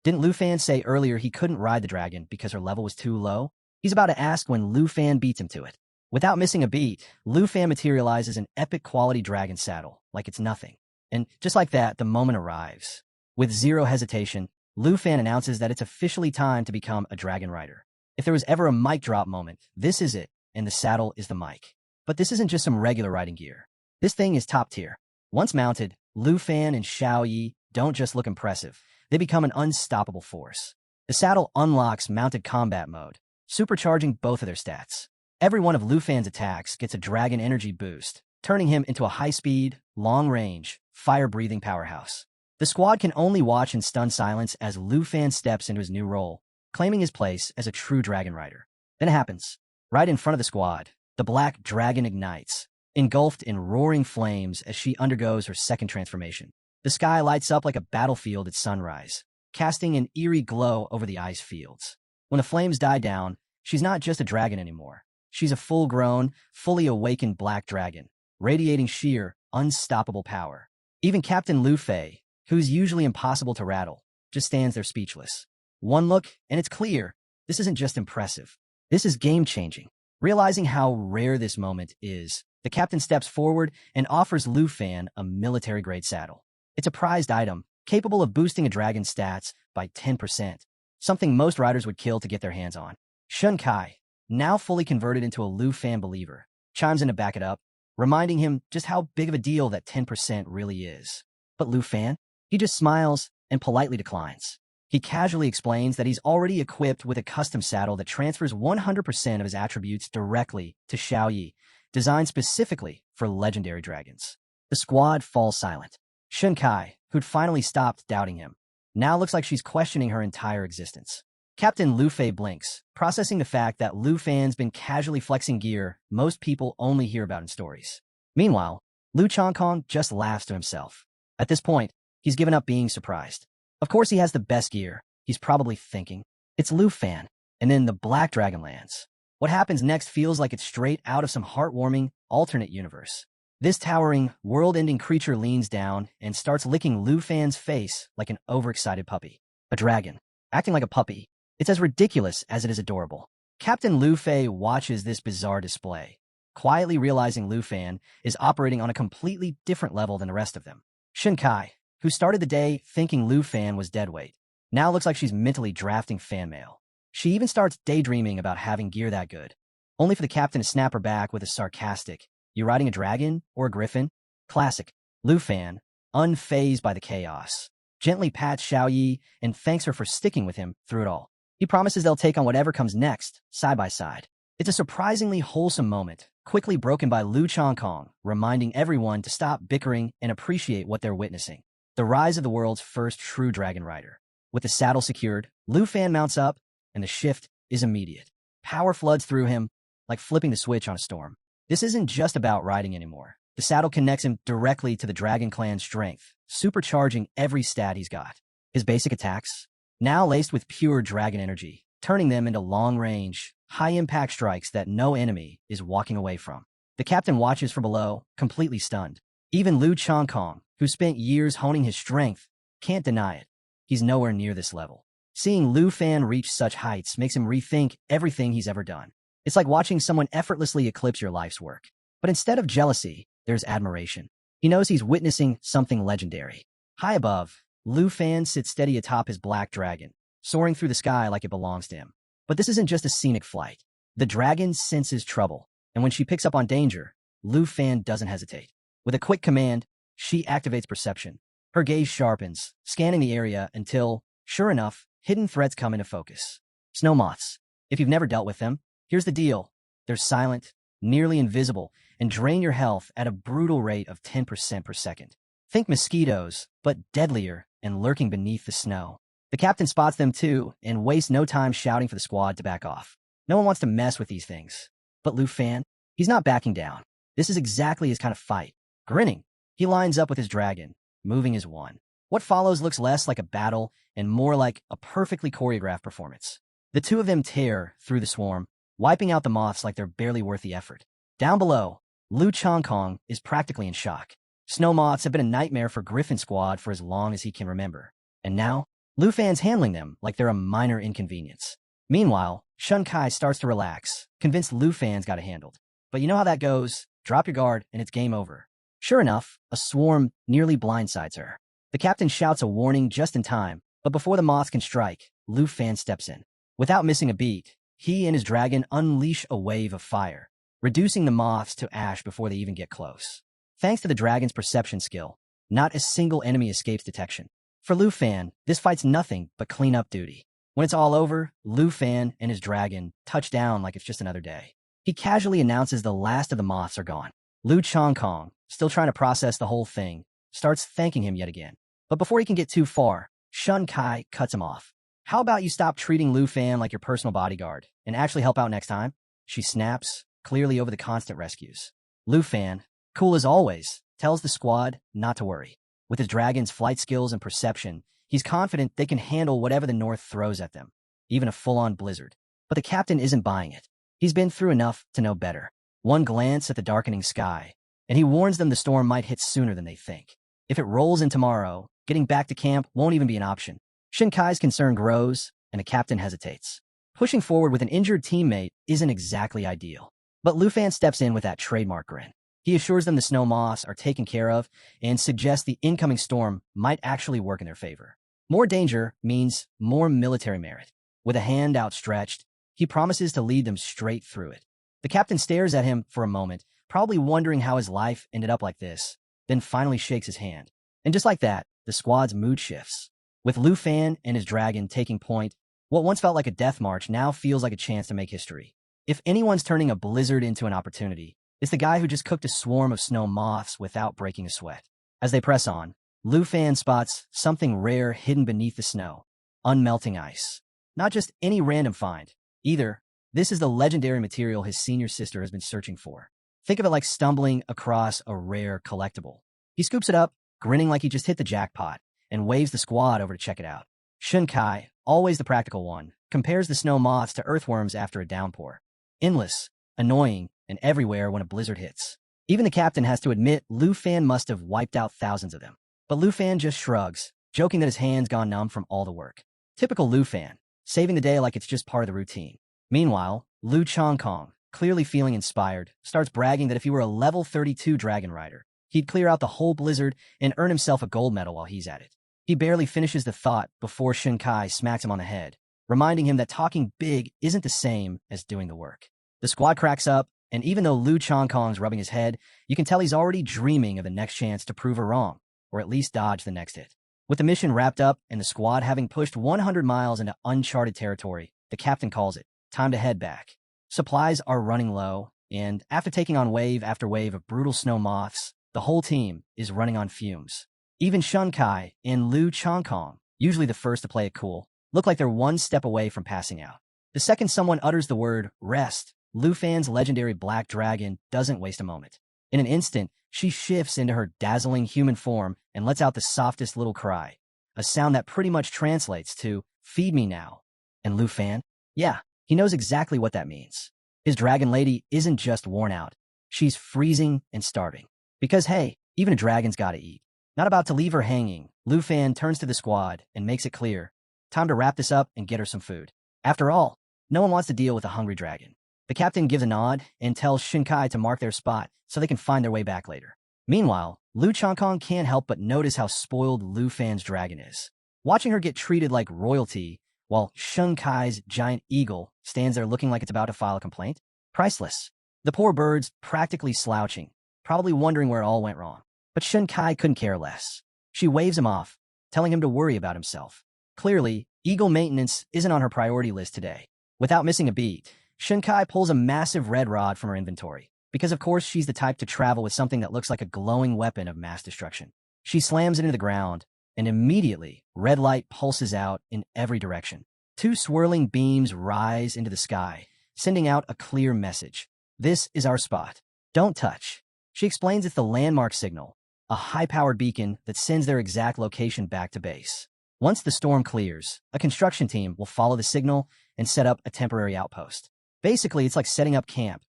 didn't Lu Fan say earlier he couldn't ride the dragon because her level was too low? He's about to ask when Lu Fan beats him to it. Without missing a beat, Lu Fan materializes an epic quality dragon saddle, like it's nothing. And just like that, the moment arrives. With zero hesitation, Lu Fan announces that it's officially time to become a dragon rider. If there was ever a mic drop moment, this is it, and the saddle is the mic. But this isn't just some regular riding gear. This thing is top tier. Once mounted, Lu Fan and Xiao Yi don't just look impressive. They become an unstoppable force. The saddle unlocks mounted combat mode, supercharging both of their stats. Every one of Lu Fan's attacks gets a dragon energy boost, turning him into a high-speed, long-range, fire-breathing powerhouse. The squad can only watch in stunned silence as Lu Fan steps into his new role, claiming his place as a true dragon rider. Then it happens. Right in front of the squad, the black dragon ignites, engulfed in roaring flames as she undergoes her second transformation. The sky lights up like a battlefield at sunrise, casting an eerie glow over the ice fields. When the flames die down, she's not just a dragon anymore. She's a full-grown, fully awakened black dragon, radiating sheer, unstoppable power. Even Captain Lu Fei, who's usually impossible to rattle, just stands there speechless. One look, and it's clear, this isn't just impressive. This is game-changing. Realizing how rare this moment is, the captain steps forward and offers Lu Fan a military-grade saddle. It's a prized item, capable of boosting a dragon's stats by 10%, something most riders would kill to get their hands on. Shun Kai, now fully converted into a Lu Fan believer, chimes in to back it up, reminding him just how big of a deal that 10% really is. But Lu Fan? He just smiles and politely declines. He casually explains that he's already equipped with a custom saddle that transfers 100% of his attributes directly to Xiao Yi, designed specifically for legendary dragons. The squad falls silent. Shun Kai, who'd finally stopped doubting him, now looks like she's questioning her entire existence. Captain Lu Fei blinks, processing the fact that Lu Fan's been casually flexing gear most people only hear about in stories. Meanwhile, Lu Changkong just laughs to himself. At this point, he's given up being surprised. Of course he has the best gear, he's probably thinking. It's Lu Fan, and then the Black Dragon lands. What happens next feels like it's straight out of some heartwarming, alternate universe. This towering, world-ending creature leans down and starts licking Lu Fan's face like an overexcited puppy. A dragon, acting like a puppy. It's as ridiculous as it is adorable. Captain Lu Fei watches this bizarre display, quietly realizing Lu Fan is operating on a completely different level than the rest of them. Shin Kai, who started the day thinking Lu Fan was deadweight, now looks like she's mentally drafting fan mail. She even starts daydreaming about having gear that good, only for the captain to snap her back with a sarcastic, "You riding a dragon or a griffin?" Classic. Lu Fan, unfazed by the chaos, gently pats Xiao Yi and thanks her for sticking with him through it all. He promises they'll take on whatever comes next, side by side. It's a surprisingly wholesome moment, quickly broken by Lu Chongkong, reminding everyone to stop bickering and appreciate what they're witnessing. The rise of the world's first true dragon rider. With the saddle secured, Lu Fan mounts up, and the shift is immediate. Power floods through him, like flipping the switch on a storm. This isn't just about riding anymore. The saddle connects him directly to the Dragon Clan's strength, supercharging every stat he's got. His basic attacks, now laced with pure dragon energy, turning them into long-range, high-impact strikes that no enemy is walking away from. The captain watches from below, completely stunned. Even Lu Chongkong, who spent years honing his strength, can't deny it. He's nowhere near this level. Seeing Lu Fan reach such heights makes him rethink everything he's ever done. It's like watching someone effortlessly eclipse your life's work. But instead of jealousy, there's admiration. He knows he's witnessing something legendary. High above, Lu Fan sits steady atop his black dragon, soaring through the sky like it belongs to him. But this isn't just a scenic flight. The dragon senses trouble, and when she picks up on danger, Lu Fan doesn't hesitate. With a quick command, she activates perception. Her gaze sharpens, scanning the area until, sure enough, hidden threats come into focus. Snow moths. If you've never dealt with them, here's the deal. They're silent, nearly invisible, and drain your health at a brutal rate of 10% per second. Think mosquitoes, but deadlier and lurking beneath the snow. The captain spots them too and wastes no time shouting for the squad to back off. No one wants to mess with these things. But Lu Fan, he's not backing down. This is exactly his kind of fight. Grinning, he lines up with his dragon, moving as one. What follows looks less like a battle and more like a perfectly choreographed performance. The two of them tear through the swarm, wiping out the moths like they're barely worth the effort. Down below, Lu Chongkong is practically in shock. Snow moths have been a nightmare for Griffin Squad for as long as he can remember. And now, Lu Fan's handling them like they're a minor inconvenience. Meanwhile, Shun Kai starts to relax, convinced Lu Fan's got it handled. But you know how that goes. Drop your guard and it's game over. Sure enough, a swarm nearly blindsides her. The captain shouts a warning just in time, but before the moths can strike, Lu Fan steps in. Without missing a beat, he and his dragon unleash a wave of fire, reducing the moths to ash before they even get close. Thanks to the dragon's perception skill, not a single enemy escapes detection. For Lu Fan, this fight's nothing but cleanup duty. When it's all over, Lu Fan and his dragon touch down like it's just another day. He casually announces the last of the moths are gone. Lu Chongkong, still trying to process the whole thing, starts thanking him yet again. But before he can get too far, Shun Kai cuts him off. "How about you stop treating Lu Fan like your personal bodyguard and actually help out next time?" She snaps, clearly over the constant rescues. Lu Fan, cool as always, tells the squad not to worry. With his dragon's flight skills and perception, he's confident they can handle whatever the North throws at them, even a full-on blizzard. But the captain isn't buying it. He's been through enough to know better. One glance at the darkening sky, and he warns them the storm might hit sooner than they think. If it rolls in tomorrow, getting back to camp won't even be an option. Shin Kai's concern grows, and the captain hesitates. Pushing forward with an injured teammate isn't exactly ideal. But Lu Fan steps in with that trademark grin. He assures them the snow moths are taken care of and suggests the incoming storm might actually work in their favor. More danger means more military merit. With a hand outstretched, he promises to lead them straight through it. The captain stares at him for a moment, probably wondering how his life ended up like this, then finally shakes his hand. And just like that, the squad's mood shifts. With Lu Fan and his dragon taking point, what once felt like a death march now feels like a chance to make history. If anyone's turning a blizzard into an opportunity, it's the guy who just cooked a swarm of snow moths without breaking a sweat. As they press on, Lu Fan spots something rare hidden beneath the snow. Unmelting ice. Not just any random find, either. This is the legendary material his senior sister has been searching for. Think of it like stumbling across a rare collectible. He scoops it up, grinning like he just hit the jackpot, and waves the squad over to check it out. Shun Kai, always the practical one, compares the snow moths to earthworms after a downpour. Endless, annoying, and everywhere when a blizzard hits. Even the captain has to admit Lu Fan must have wiped out thousands of them. But Lu Fan just shrugs, joking that his hands gone numb from all the work. Typical Lu Fan, saving the day like it's just part of the routine. Meanwhile, Lu Chongkong, clearly feeling inspired, starts bragging that if he were a level 32 dragon rider, he'd clear out the whole blizzard and earn himself a gold medal while he's at it. He barely finishes the thought before Shun Kai smacks him on the head, reminding him that talking big isn't the same as doing the work. The squad cracks up, and even though Lu Chongkong's rubbing his head, you can tell he's already dreaming of the next chance to prove her wrong, or at least dodge the next hit. With the mission wrapped up and the squad having pushed 100 miles into uncharted territory, the captain calls it time to head back. Supplies are running low, and after taking on wave after wave of brutal snow moths, the whole team is running on fumes. Even Shun Kai and Lu Chongkong, usually the first to play it cool, look like they're one step away from passing out. The second someone utters the word rest, Lu Fan's legendary black dragon doesn't waste a moment. In an instant, she shifts into her dazzling human form and lets out the softest little cry, a sound that pretty much translates to, "Feed me now." And Lu Fan? Yeah, he knows exactly what that means. His dragon lady isn't just worn out. She's freezing and starving. Because hey, even a dragon's gotta eat. Not about to leave her hanging, Lu Fan turns to the squad and makes it clear, time to wrap this up and get her some food. After all, no one wants to deal with a hungry dragon. The captain gives a nod and tells Shun Kai to mark their spot so they can find their way back later. Meanwhile, Lu Chongkong can't help but notice how spoiled Lu Fan's dragon is. Watching her get treated like royalty, while Shun Kai's giant eagle stands there looking like it's about to file a complaint, priceless. The poor bird's practically slouching, probably wondering where it all went wrong. But Shun Kai couldn't care less. She waves him off, telling him to worry about himself. Clearly, eagle maintenance isn't on her priority list today. Without missing a beat, Shun Kai pulls a massive red rod from her inventory, because of course she's the type to travel with something that looks like a glowing weapon of mass destruction. She slams it into the ground, and immediately, red light pulses out in every direction. Two swirling beams rise into the sky, sending out a clear message. This is our spot. Don't touch. She explains it's the landmark signal, a high-powered beacon that sends their exact location back to base. Once the storm clears, a construction team will follow the signal and set up a temporary outpost. Basically, it's like setting up camp,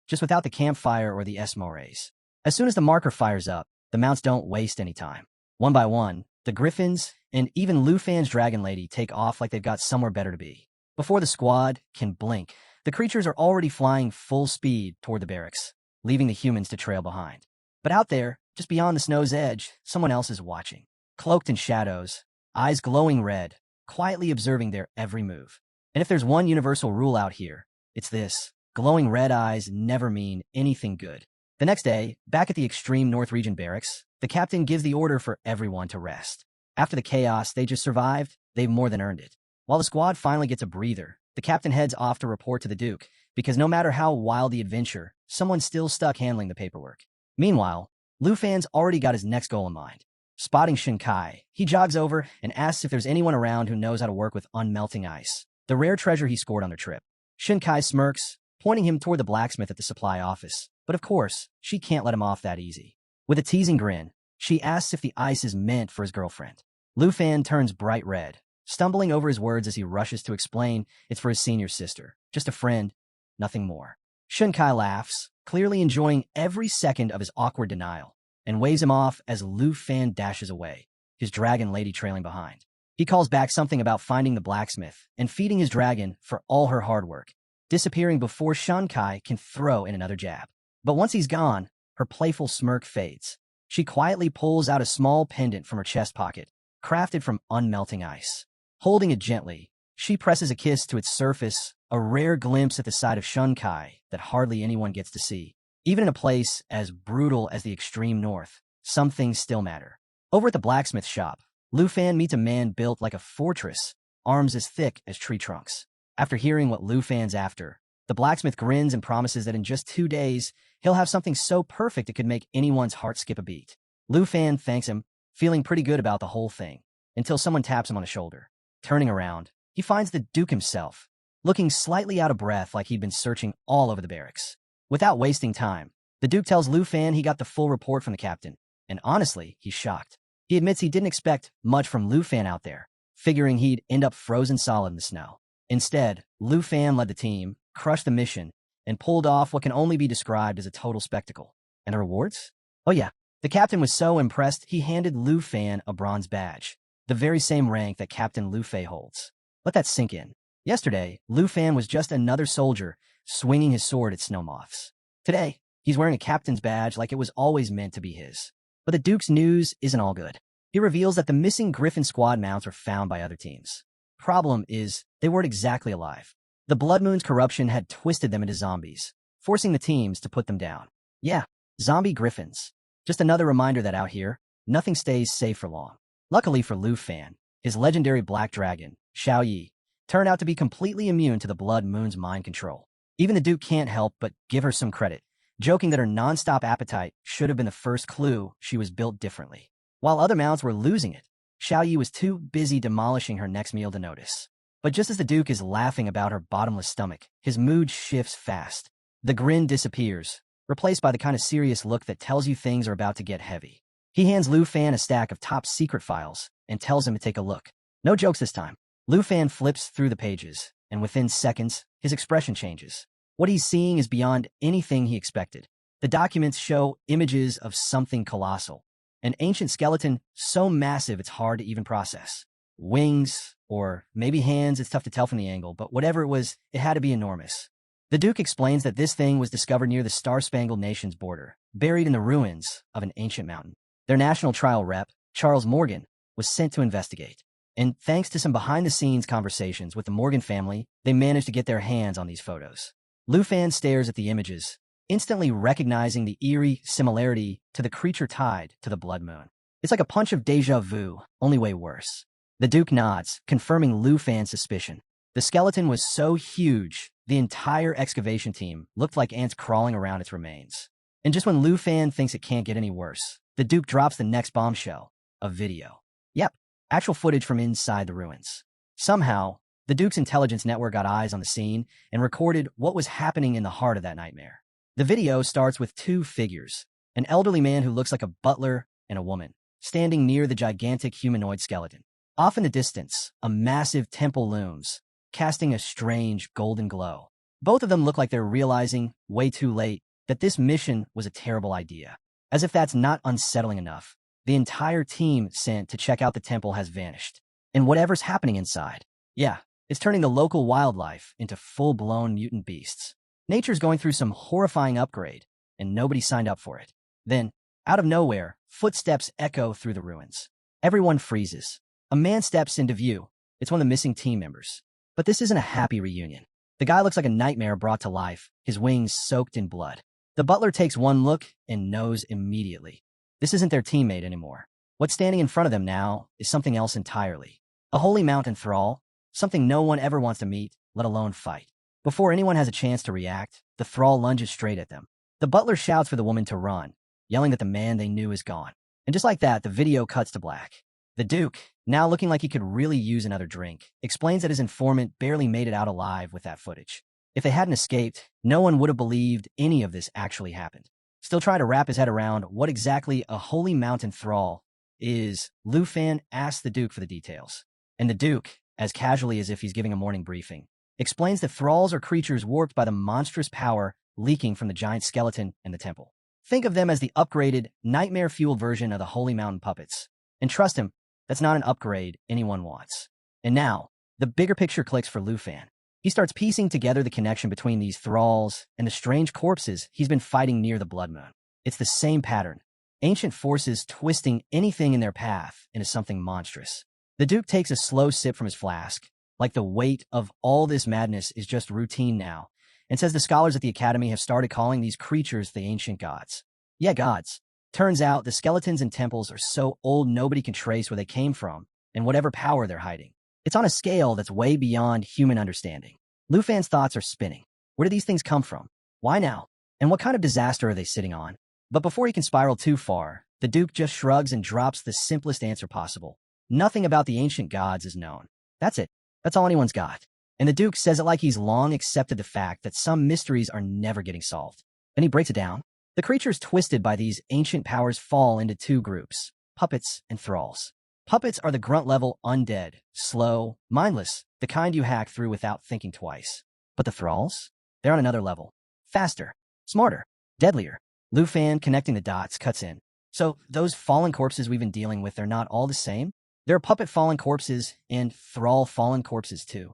just without the campfire or the Eskimo rays. As soon as the marker fires up, the mounts don't waste any time. One by one, the griffins and even Lu Fan's dragon lady take off like they've got somewhere better to be. Before the squad can blink, the creatures are already flying full speed toward the barracks, leaving the humans to trail behind. But out there, just beyond the snow's edge, someone else is watching. Cloaked in shadows, eyes glowing red, quietly observing their every move. And if there's one universal rule out here, it's this: glowing red eyes never mean anything good. The next day, back at the extreme North Region barracks, the captain gives the order for everyone to rest. After the chaos they just survived, they've more than earned it. While the squad finally gets a breather, the captain heads off to report to the Duke, because no matter how wild the adventure, someone's still stuck handling the paperwork. Meanwhile, Lu Fan's already got his next goal in mind. Spotting Shun Kai, he jogs over and asks if there's anyone around who knows how to work with unmelting ice, the rare treasure he scored on their trip. Shun Kai smirks, pointing him toward the blacksmith at the supply office. But of course, she can't let him off that easy. With a teasing grin, she asks if the ice is meant for his girlfriend. Lu Fan turns bright red, stumbling over his words as he rushes to explain it's for his senior sister. Just a friend, nothing more. Shun Kai laughs, clearly enjoying every second of his awkward denial, and waves him off as Lu Fan dashes away, his dragon lady trailing behind. He calls back something about finding the blacksmith and feeding his dragon for all her hard work, disappearing before Shun Kai can throw in another jab. But once he's gone, her playful smirk fades. She quietly pulls out a small pendant from her chest pocket, crafted from unmelting ice. Holding it gently, she presses a kiss to its surface, a rare glimpse at the side of Shun Kai that hardly anyone gets to see. Even in a place as brutal as the extreme north, some things still matter. Over at the blacksmith shop, Lu Fan meets a man built like a fortress, arms as thick as tree trunks. After hearing what Lu Fan's after, the blacksmith grins and promises that in just 2 days, he'll have something so perfect it could make anyone's heart skip a beat. Lu Fan thanks him, feeling pretty good about the whole thing, until someone taps him on the shoulder. Turning around, he finds the Duke himself, looking slightly out of breath like he'd been searching all over the barracks. Without wasting time, the Duke tells Lu Fan he got the full report from the captain, and honestly, he's shocked. He admits he didn't expect much from Lu Fan out there, figuring he'd end up frozen solid in the snow. Instead, Lu Fan led the team, crushed the mission, and pulled off what can only be described as a total spectacle. And the rewards? Oh yeah, the captain was so impressed he handed Lu Fan a bronze badge, the very same rank that Captain Lu Fei holds. Let that sink in. Yesterday, Lu Fan was just another soldier swinging his sword at snow moths. Today, he's wearing a captain's badge like it was always meant to be his. But the Duke's news isn't all good. He reveals that the missing Griffin squad mounts were found by other teams. Problem is, they weren't exactly alive. The Blood Moon's corruption had twisted them into zombies, forcing the teams to put them down. Yeah, zombie griffins. Just another reminder that out here, nothing stays safe for long. Luckily for Lu Fan, his legendary black dragon, Xiao Yi, turned out to be completely immune to the Blood Moon's mind control. Even the Duke can't help but give her some credit, joking that her non-stop appetite should have been the first clue she was built differently. While other mounts were losing it, Xiao Yi was too busy demolishing her next meal to notice. But just as the Duke is laughing about her bottomless stomach, his mood shifts fast. The grin disappears, replaced by the kind of serious look that tells you things are about to get heavy. He hands Lu Fan a stack of top-secret files and tells him to take a look. No jokes this time. Lu Fan flips through the pages, and within seconds, his expression changes. What he's seeing is beyond anything he expected. The documents show images of something colossal. An ancient skeleton so massive it's hard to even process. Wings, or maybe hands, it's tough to tell from the angle, but whatever it was, it had to be enormous. The Duke explains that this thing was discovered near the Star-Spangled Nation's border, buried in the ruins of an ancient mountain. Their national trial rep, Charles Morgan, was sent to investigate. And thanks to some behind-the-scenes conversations with the Morgan family, they managed to get their hands on these photos. Lu Fan stares at the images, instantly recognizing the eerie similarity to the creature tied to the Blood Moon. It's like a punch of déjà vu, only way worse. The Duke nods, confirming Lu Fan's suspicion. The skeleton was so huge, the entire excavation team looked like ants crawling around its remains. And just when Lu Fan thinks it can't get any worse, the Duke drops the next bombshell, a video. Yep, actual footage from inside the ruins. Somehow, the Duke's intelligence network got eyes on the scene and recorded what was happening in the heart of that nightmare. The video starts with two figures, an elderly man who looks like a butler and a woman, standing near the gigantic humanoid skeleton. Off in the distance, a massive temple looms, casting a strange golden glow. Both of them look like they're realizing, way too late, that this mission was a terrible idea. As if that's not unsettling enough, the entire team sent to check out the temple has vanished. And whatever's happening inside, yeah, it's turning the local wildlife into full-blown mutant beasts. Nature's going through some horrifying upgrade, and nobody signed up for it. Then, out of nowhere, footsteps echo through the ruins. Everyone freezes. A man steps into view. It's one of the missing team members. But this isn't a happy reunion. The guy looks like a nightmare brought to life, his wings soaked in blood. The butler takes one look and knows immediately. This isn't their teammate anymore. What's standing in front of them now is something else entirely. A holy mountain thrall, something no one ever wants to meet, let alone fight. Before anyone has a chance to react, the thrall lunges straight at them. The butler shouts for the woman to run, yelling that the man they knew is gone. And just like that, the video cuts to black. The Duke, now looking like he could really use another drink, explains that his informant barely made it out alive with that footage. If they hadn't escaped, no one would have believed any of this actually happened. Still trying to wrap his head around what exactly a holy mountain thrall is, Lu Fan asks the Duke for the details. And the Duke, as casually as if he's giving a morning briefing, explains that thralls are creatures warped by the monstrous power leaking from the giant skeleton in the temple. Think of them as the upgraded, nightmare-fueled version of the holy mountain puppets. And trust him, that's not an upgrade anyone wants. And now, the bigger picture clicks for Lu Fan. He starts piecing together the connection between these thralls and the strange corpses he's been fighting near the Blood Moon. It's the same pattern. Ancient forces twisting anything in their path into something monstrous. The Duke takes a slow sip from his flask, like the weight of all this madness is just routine now, and says the scholars at the Academy have started calling these creatures the ancient gods. Yeah, gods. Turns out the skeletons in temples are so old nobody can trace where they came from and whatever power they're hiding. It's on a scale that's way beyond human understanding. Lu Fan's thoughts are spinning. Where do these things come from? Why now? And what kind of disaster are they sitting on? But before he can spiral too far, the Duke just shrugs and drops the simplest answer possible. Nothing about the ancient gods is known. That's it. That's all anyone's got. And the Duke says it like he's long accepted the fact that some mysteries are never getting solved. Then he breaks it down. The creatures twisted by these ancient powers fall into two groups, puppets and thralls. Puppets are the grunt-level undead, slow, mindless, the kind you hack through without thinking twice. But the thralls? They're on another level. Faster, smarter, deadlier. Lu Fan, connecting the dots, cuts in. So those fallen corpses we've been dealing with, they're not all the same? There are puppet fallen corpses and thrall fallen corpses too.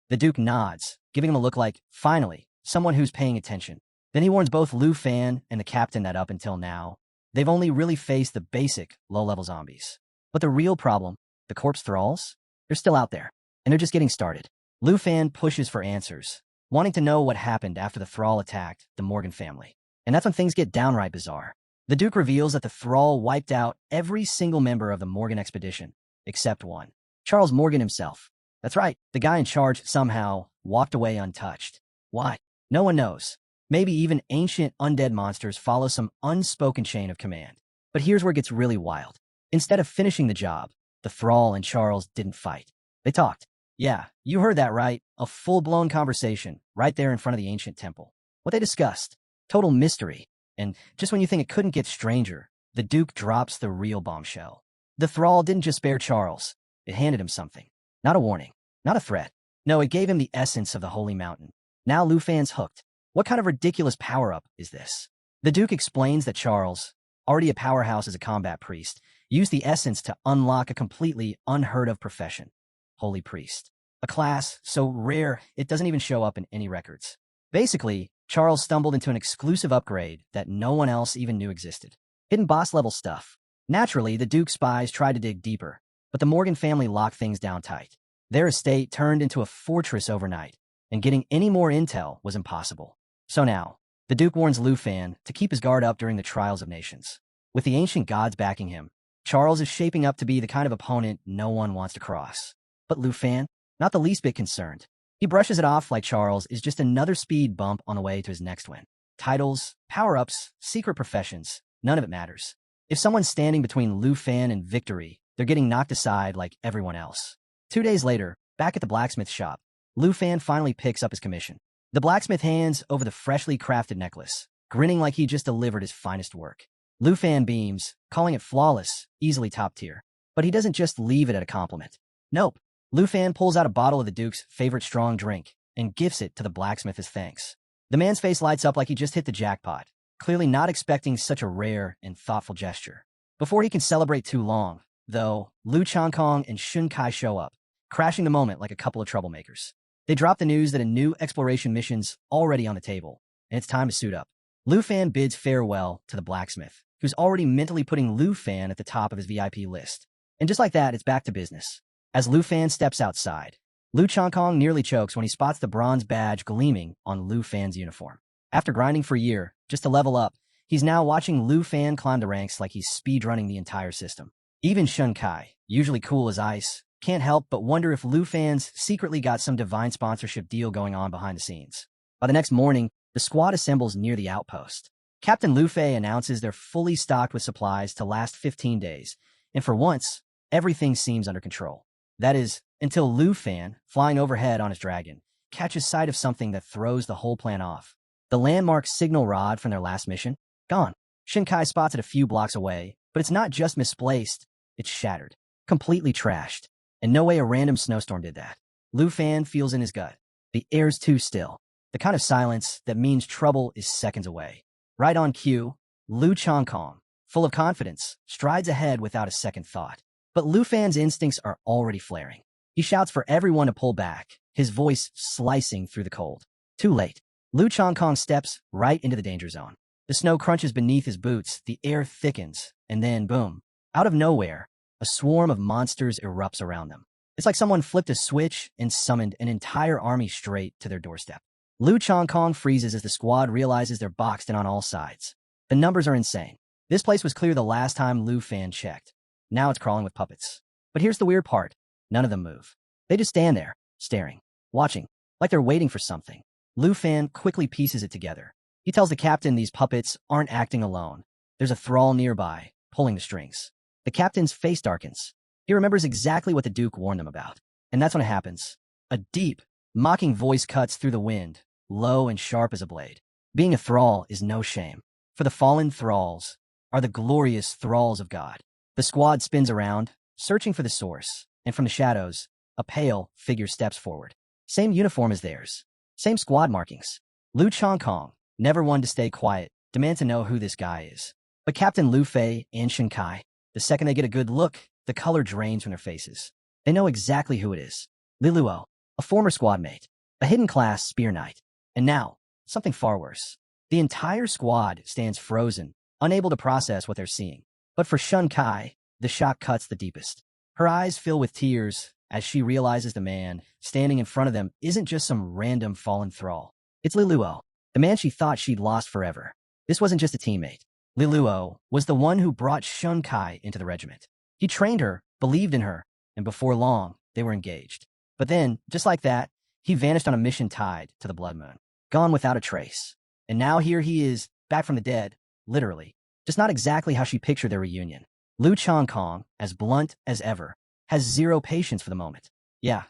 The Duke nods, giving him a look like, finally, someone who's paying attention. Then he warns both Lu Fan and the captain that up until now, they've only really faced the basic low-level zombies. But the real problem, the corpse thralls, they're still out there, and they're just getting started. Lu Fan pushes for answers, wanting to know what happened after the thrall attacked the Morgan family. And that's when things get downright bizarre. The Duke reveals that the thrall wiped out every single member of the Morgan expedition, except one. Charles Morgan himself. That's right, the guy in charge somehow walked away untouched. Why? No one knows. Maybe even ancient undead monsters follow some unspoken chain of command. But here's where it gets really wild. Instead of finishing the job, the thrall and Charles didn't fight. They talked. Yeah, you heard that right. A full-blown conversation right there in front of the ancient temple. What they discussed. Total mystery. And just when you think it couldn't get stranger, the Duke drops the real bombshell. The thrall didn't just spare Charles. It handed him something. Not a warning. Not a threat. No, it gave him the essence of the Holy Mountain. Now Lu Fan's hooked. What kind of ridiculous power-up is this? The Duke explains that Charles, already a powerhouse as a combat priest, used the essence to unlock a completely unheard-of profession. Holy Priest. A class so rare it doesn't even show up in any records. Basically, Charles stumbled into an exclusive upgrade that no one else even knew existed. Hidden boss-level stuff. Naturally, the Duke's spies tried to dig deeper, but the Morgan family locked things down tight. Their estate turned into a fortress overnight, and getting any more intel was impossible. So now, the Duke warns Lu Fan to keep his guard up during the trials of nations. With the ancient gods backing him, Charles is shaping up to be the kind of opponent no one wants to cross. But Lu Fan, not the least bit concerned. He brushes it off like Charles is just another speed bump on the way to his next win. Titles, power-ups, secret professions, none of it matters. If someone's standing between Lu Fan and victory, they're getting knocked aside like everyone else. 2 days later, back at the blacksmith shop, Lu Fan finally picks up his commission. The blacksmith hands over the freshly crafted necklace, grinning like he just delivered his finest work. Lu Fan beams, calling it flawless, easily top tier. But he doesn't just leave it at a compliment. Nope. Lu Fan pulls out a bottle of the Duke's favorite strong drink and gifts it to the blacksmith as thanks. The man's face lights up like he just hit the jackpot, clearly not expecting such a rare and thoughtful gesture. Before he can celebrate too long, though, Lu Changkong and Shun Kai show up, crashing the moment like a couple of troublemakers. They drop the news that a new exploration mission's already on the table, and it's time to suit up. Lu Fan bids farewell to the blacksmith, who's already mentally putting Lu Fan at the top of his VIP list. And just like that, it's back to business. As Lu Fan steps outside, Lu Changkong nearly chokes when he spots the bronze badge gleaming on Lu Fan's uniform. After grinding for a year, just to level up, he's now watching Lu Fan climb the ranks like he's speedrunning the entire system. Even Shun Kai, usually cool as ice, can't help but wonder if Lu Fan's secretly got some divine sponsorship deal going on behind the scenes. By the next morning, the squad assembles near the outpost. Captain Lu Fei announces they're fully stocked with supplies to last 15 days, and for once, everything seems under control. That is, until Lu Fan, flying overhead on his dragon, catches sight of something that throws the whole plan off. The landmark signal rod from their last mission? Gone. Shinkai spots it a few blocks away, but it's not just misplaced, it's shattered. Completely trashed. And no way a random snowstorm did that. Lu Fan feels in his gut. The air's too still. The kind of silence that means trouble is seconds away. Right on cue, Lu Changkong, full of confidence, strides ahead without a second thought. But Lu Fan's instincts are already flaring. He shouts for everyone to pull back, his voice slicing through the cold. Too late. Lu Changkong steps right into the danger zone. The snow crunches beneath his boots, the air thickens, and then, boom, out of nowhere, a swarm of monsters erupts around them. It's like someone flipped a switch and summoned an entire army straight to their doorstep. Lu Changkong freezes as the squad realizes they're boxed in on all sides. The numbers are insane. This place was clear the last time Lu Fan checked. Now it's crawling with puppets. But here's the weird part. None of them move. They just stand there, staring, watching, like they're waiting for something. Lu Fan quickly pieces it together. He tells the captain these puppets aren't acting alone. There's a thrall nearby, pulling the strings. The captain's face darkens. He remembers exactly what the Duke warned them about. And that's when it happens. A deep, mocking voice cuts through the wind, low and sharp as a blade. Being a thrall is no shame. For the fallen thralls are the glorious thralls of God. The squad spins around, searching for the source, and from the shadows, a pale figure steps forward. Same uniform as theirs. Same squad markings. Lu Changkong, never one to stay quiet, demand to know who this guy is. But Captain Lu Fei and Shin Kai, the second they get a good look, the color drains from their faces. They know exactly who it is. Li Luo, a former squad mate, a hidden class spear knight. And now, something far worse. The entire squad stands frozen, unable to process what they're seeing. But for Shun Kai, the shock cuts the deepest. Her eyes fill with tears as she realizes the man standing in front of them isn't just some random fallen thrall. It's Liluo, the man she thought she'd lost forever. This wasn't just a teammate. Liluo was the one who brought Shun Kai into the regiment. He trained her, believed in her, and before long, they were engaged. But then, just like that, he vanished on a mission tied to the Blood Moon, gone without a trace. And now here he is, back from the dead, literally. Just not exactly how she pictured their reunion. Lu Chongkong, as blunt as ever, has zero patience for the moment. Yeah,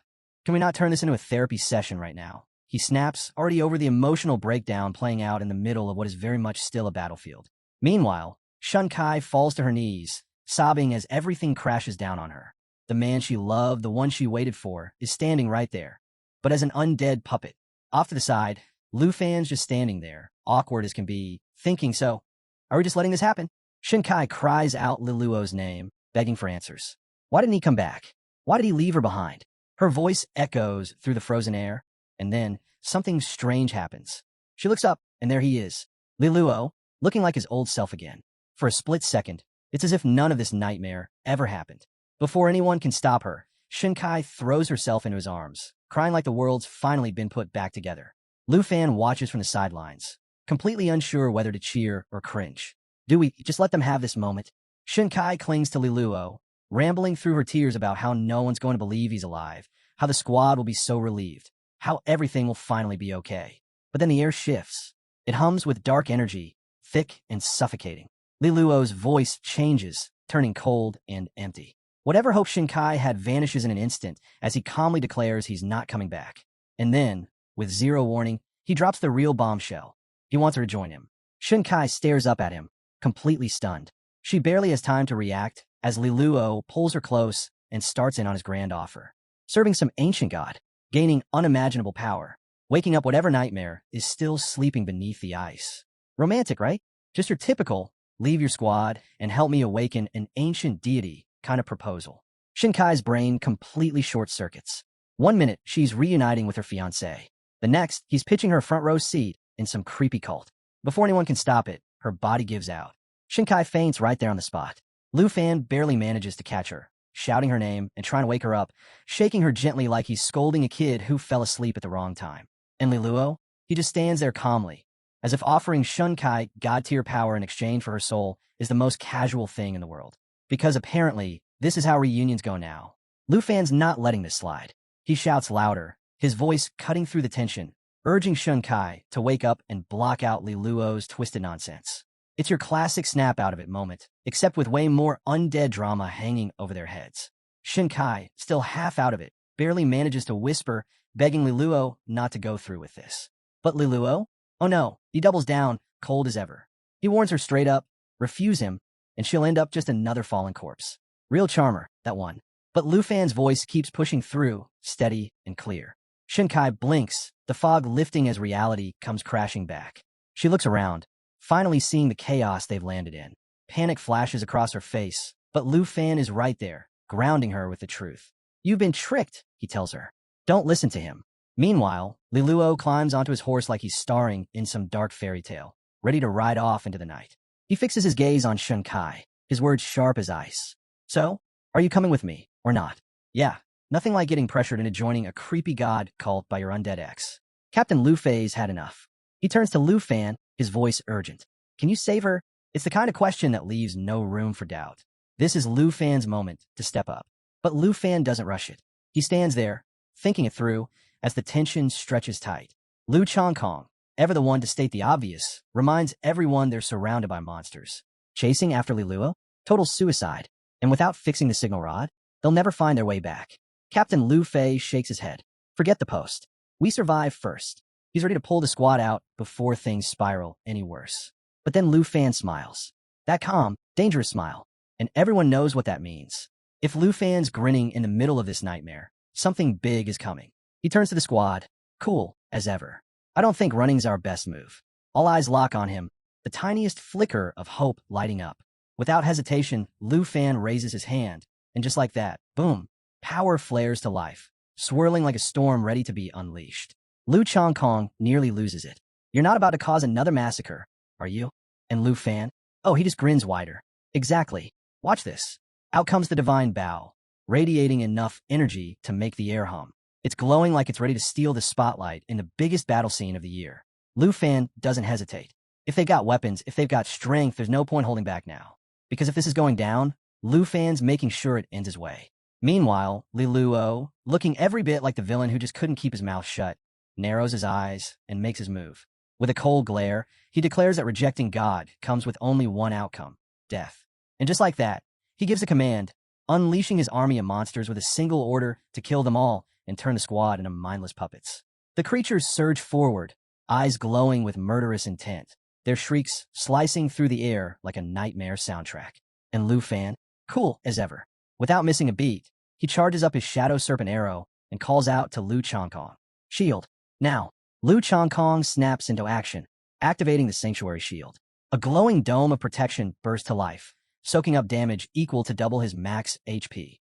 can we not turn this into a therapy session right now? He snaps, already over the emotional breakdown playing out in the middle of what is very much still a battlefield. Meanwhile, Shun Kai falls to her knees, sobbing as everything crashes down on her. The man she loved, the one she waited for, is standing right there, but as an undead puppet. Off to the side, Lu Fan's just standing there, awkward as can be, thinking, so, are we just letting this happen? Shun Kai cries out Liluo's name, begging for answers. Why didn't he come back? Why did he leave her behind? Her voice echoes through the frozen air, and then something strange happens. She looks up, and there he is, Liluo, looking like his old self again. For a split second, it's as if none of this nightmare ever happened. Before anyone can stop her, Shun Kai throws herself into his arms, crying like the world's finally been put back together. Lu Fan watches from the sidelines, completely unsure whether to cheer or cringe. Do we just let them have this moment? Shun Kai clings to Liluo, rambling through her tears about how no one's going to believe he's alive, how the squad will be so relieved, how everything will finally be okay. But then the air shifts. It hums with dark energy, thick and suffocating. Liluo's voice changes, turning cold and empty. Whatever hope Shun Kai had vanishes in an instant as he calmly declares he's not coming back. And then, with zero warning, he drops the real bombshell. He wants her to join him. Shun Kai stares up at him, completely stunned. She barely has time to react as Liluo pulls her close and starts in on his grand offer. Serving some ancient god, gaining unimaginable power, waking up whatever nightmare is still sleeping beneath the ice. Romantic, right? Just your typical, leave your squad and help me awaken an ancient deity kind of proposal. Shun Kai's brain completely short-circuits. 1 minute, she's reuniting with her fiancé. The next, he's pitching her front row seat in some creepy cult. Before anyone can stop it, her body gives out. Shun Kai faints right there on the spot. Lu Fan barely manages to catch her, shouting her name and trying to wake her up, shaking her gently like he's scolding a kid who fell asleep at the wrong time. And Liluo? He just stands there calmly, as if offering Shun Kai god-tier power in exchange for her soul is the most casual thing in the world. Because apparently, this is how reunions go now. Lu Fan's not letting this slide. He shouts louder, his voice cutting through the tension, urging Shun Kai to wake up and block out Liluo's twisted nonsense. It's your classic snap-out-of-it moment, except with way more undead drama hanging over their heads. Shun Kai, still half out of it, barely manages to whisper, begging Liluo not to go through with this. But Liluo? Oh no, he doubles down, cold as ever. He warns her straight up, refuse him, and she'll end up just another fallen corpse. Real charmer, that one. But Lu Fan's voice keeps pushing through, steady and clear. Shun Kai blinks, the fog lifting as reality comes crashing back. She looks around, finally seeing the chaos they've landed in. Panic flashes across her face, but Lu Fan is right there, grounding her with the truth. You've been tricked, he tells her. Don't listen to him. Meanwhile, Liluo climbs onto his horse like he's starring in some dark fairy tale, ready to ride off into the night. He fixes his gaze on Shun Kai, his words sharp as ice. So, are you coming with me, or not? Yeah, nothing like getting pressured into joining a creepy god cult by your undead ex. Captain Lu Fei's had enough. He turns to Lu Fan, his voice urgent. Can you save her? It's the kind of question that leaves no room for doubt. This is Lu Fan's moment to step up. But Lu Fan doesn't rush it. He stands there, thinking it through, as the tension stretches tight. Lu Chongkong, ever the one to state the obvious, reminds everyone they're surrounded by monsters. Chasing after Liluo? Total suicide. And without fixing the signal rod, they'll never find their way back. Captain Lu Fei shakes his head. Forget the post. We survive first. He's ready to pull the squad out before things spiral any worse. But then Lu Fan smiles. That calm, dangerous smile. And everyone knows what that means. If Lu Fan's grinning in the middle of this nightmare, something big is coming. He turns to the squad, cool as ever. I don't think running's our best move. All eyes lock on him, the tiniest flicker of hope lighting up. Without hesitation, Lu Fan raises his hand, and just like that, boom, power flares to life, swirling like a storm ready to be unleashed. Lu Chongkong nearly loses it. You're not about to cause another massacre, are you? And Lu Fan? Oh, he just grins wider. Exactly. Watch this. Out comes the divine bow, radiating enough energy to make the air hum. It's glowing like it's ready to steal the spotlight in the biggest battle scene of the year. Lu Fan doesn't hesitate. If they've got weapons, if they've got strength, there's no point holding back now. Because if this is going down, Lu Fan's making sure it ends his way. Meanwhile, Li Luo, looking every bit like the villain who just couldn't keep his mouth shut, narrows his eyes and makes his move. With a cold glare, he declares that rejecting God comes with only one outcome: death. And just like that, he gives a command, unleashing his army of monsters with a single order to kill them all and turn the squad into mindless puppets. The creatures surge forward, eyes glowing with murderous intent, their shrieks slicing through the air like a nightmare soundtrack. And Lu Fan, cool as ever, without missing a beat, he charges up his Shadow Serpent arrow and calls out to Lu Chongkong. Shield. Now, Lu Chongkong snaps into action, activating the Sanctuary Shield. A glowing dome of protection bursts to life, soaking up damage equal to double his max HP.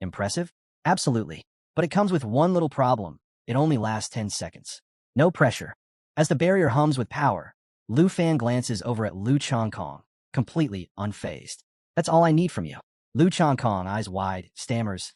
Impressive? Absolutely. But it comes with one little problem. It only lasts 10 seconds. No pressure. As the barrier hums with power, Lu Fan glances over at Lu Chongkong, completely unfazed. That's all I need from you. Lu Chongkong, eyes wide, stammers,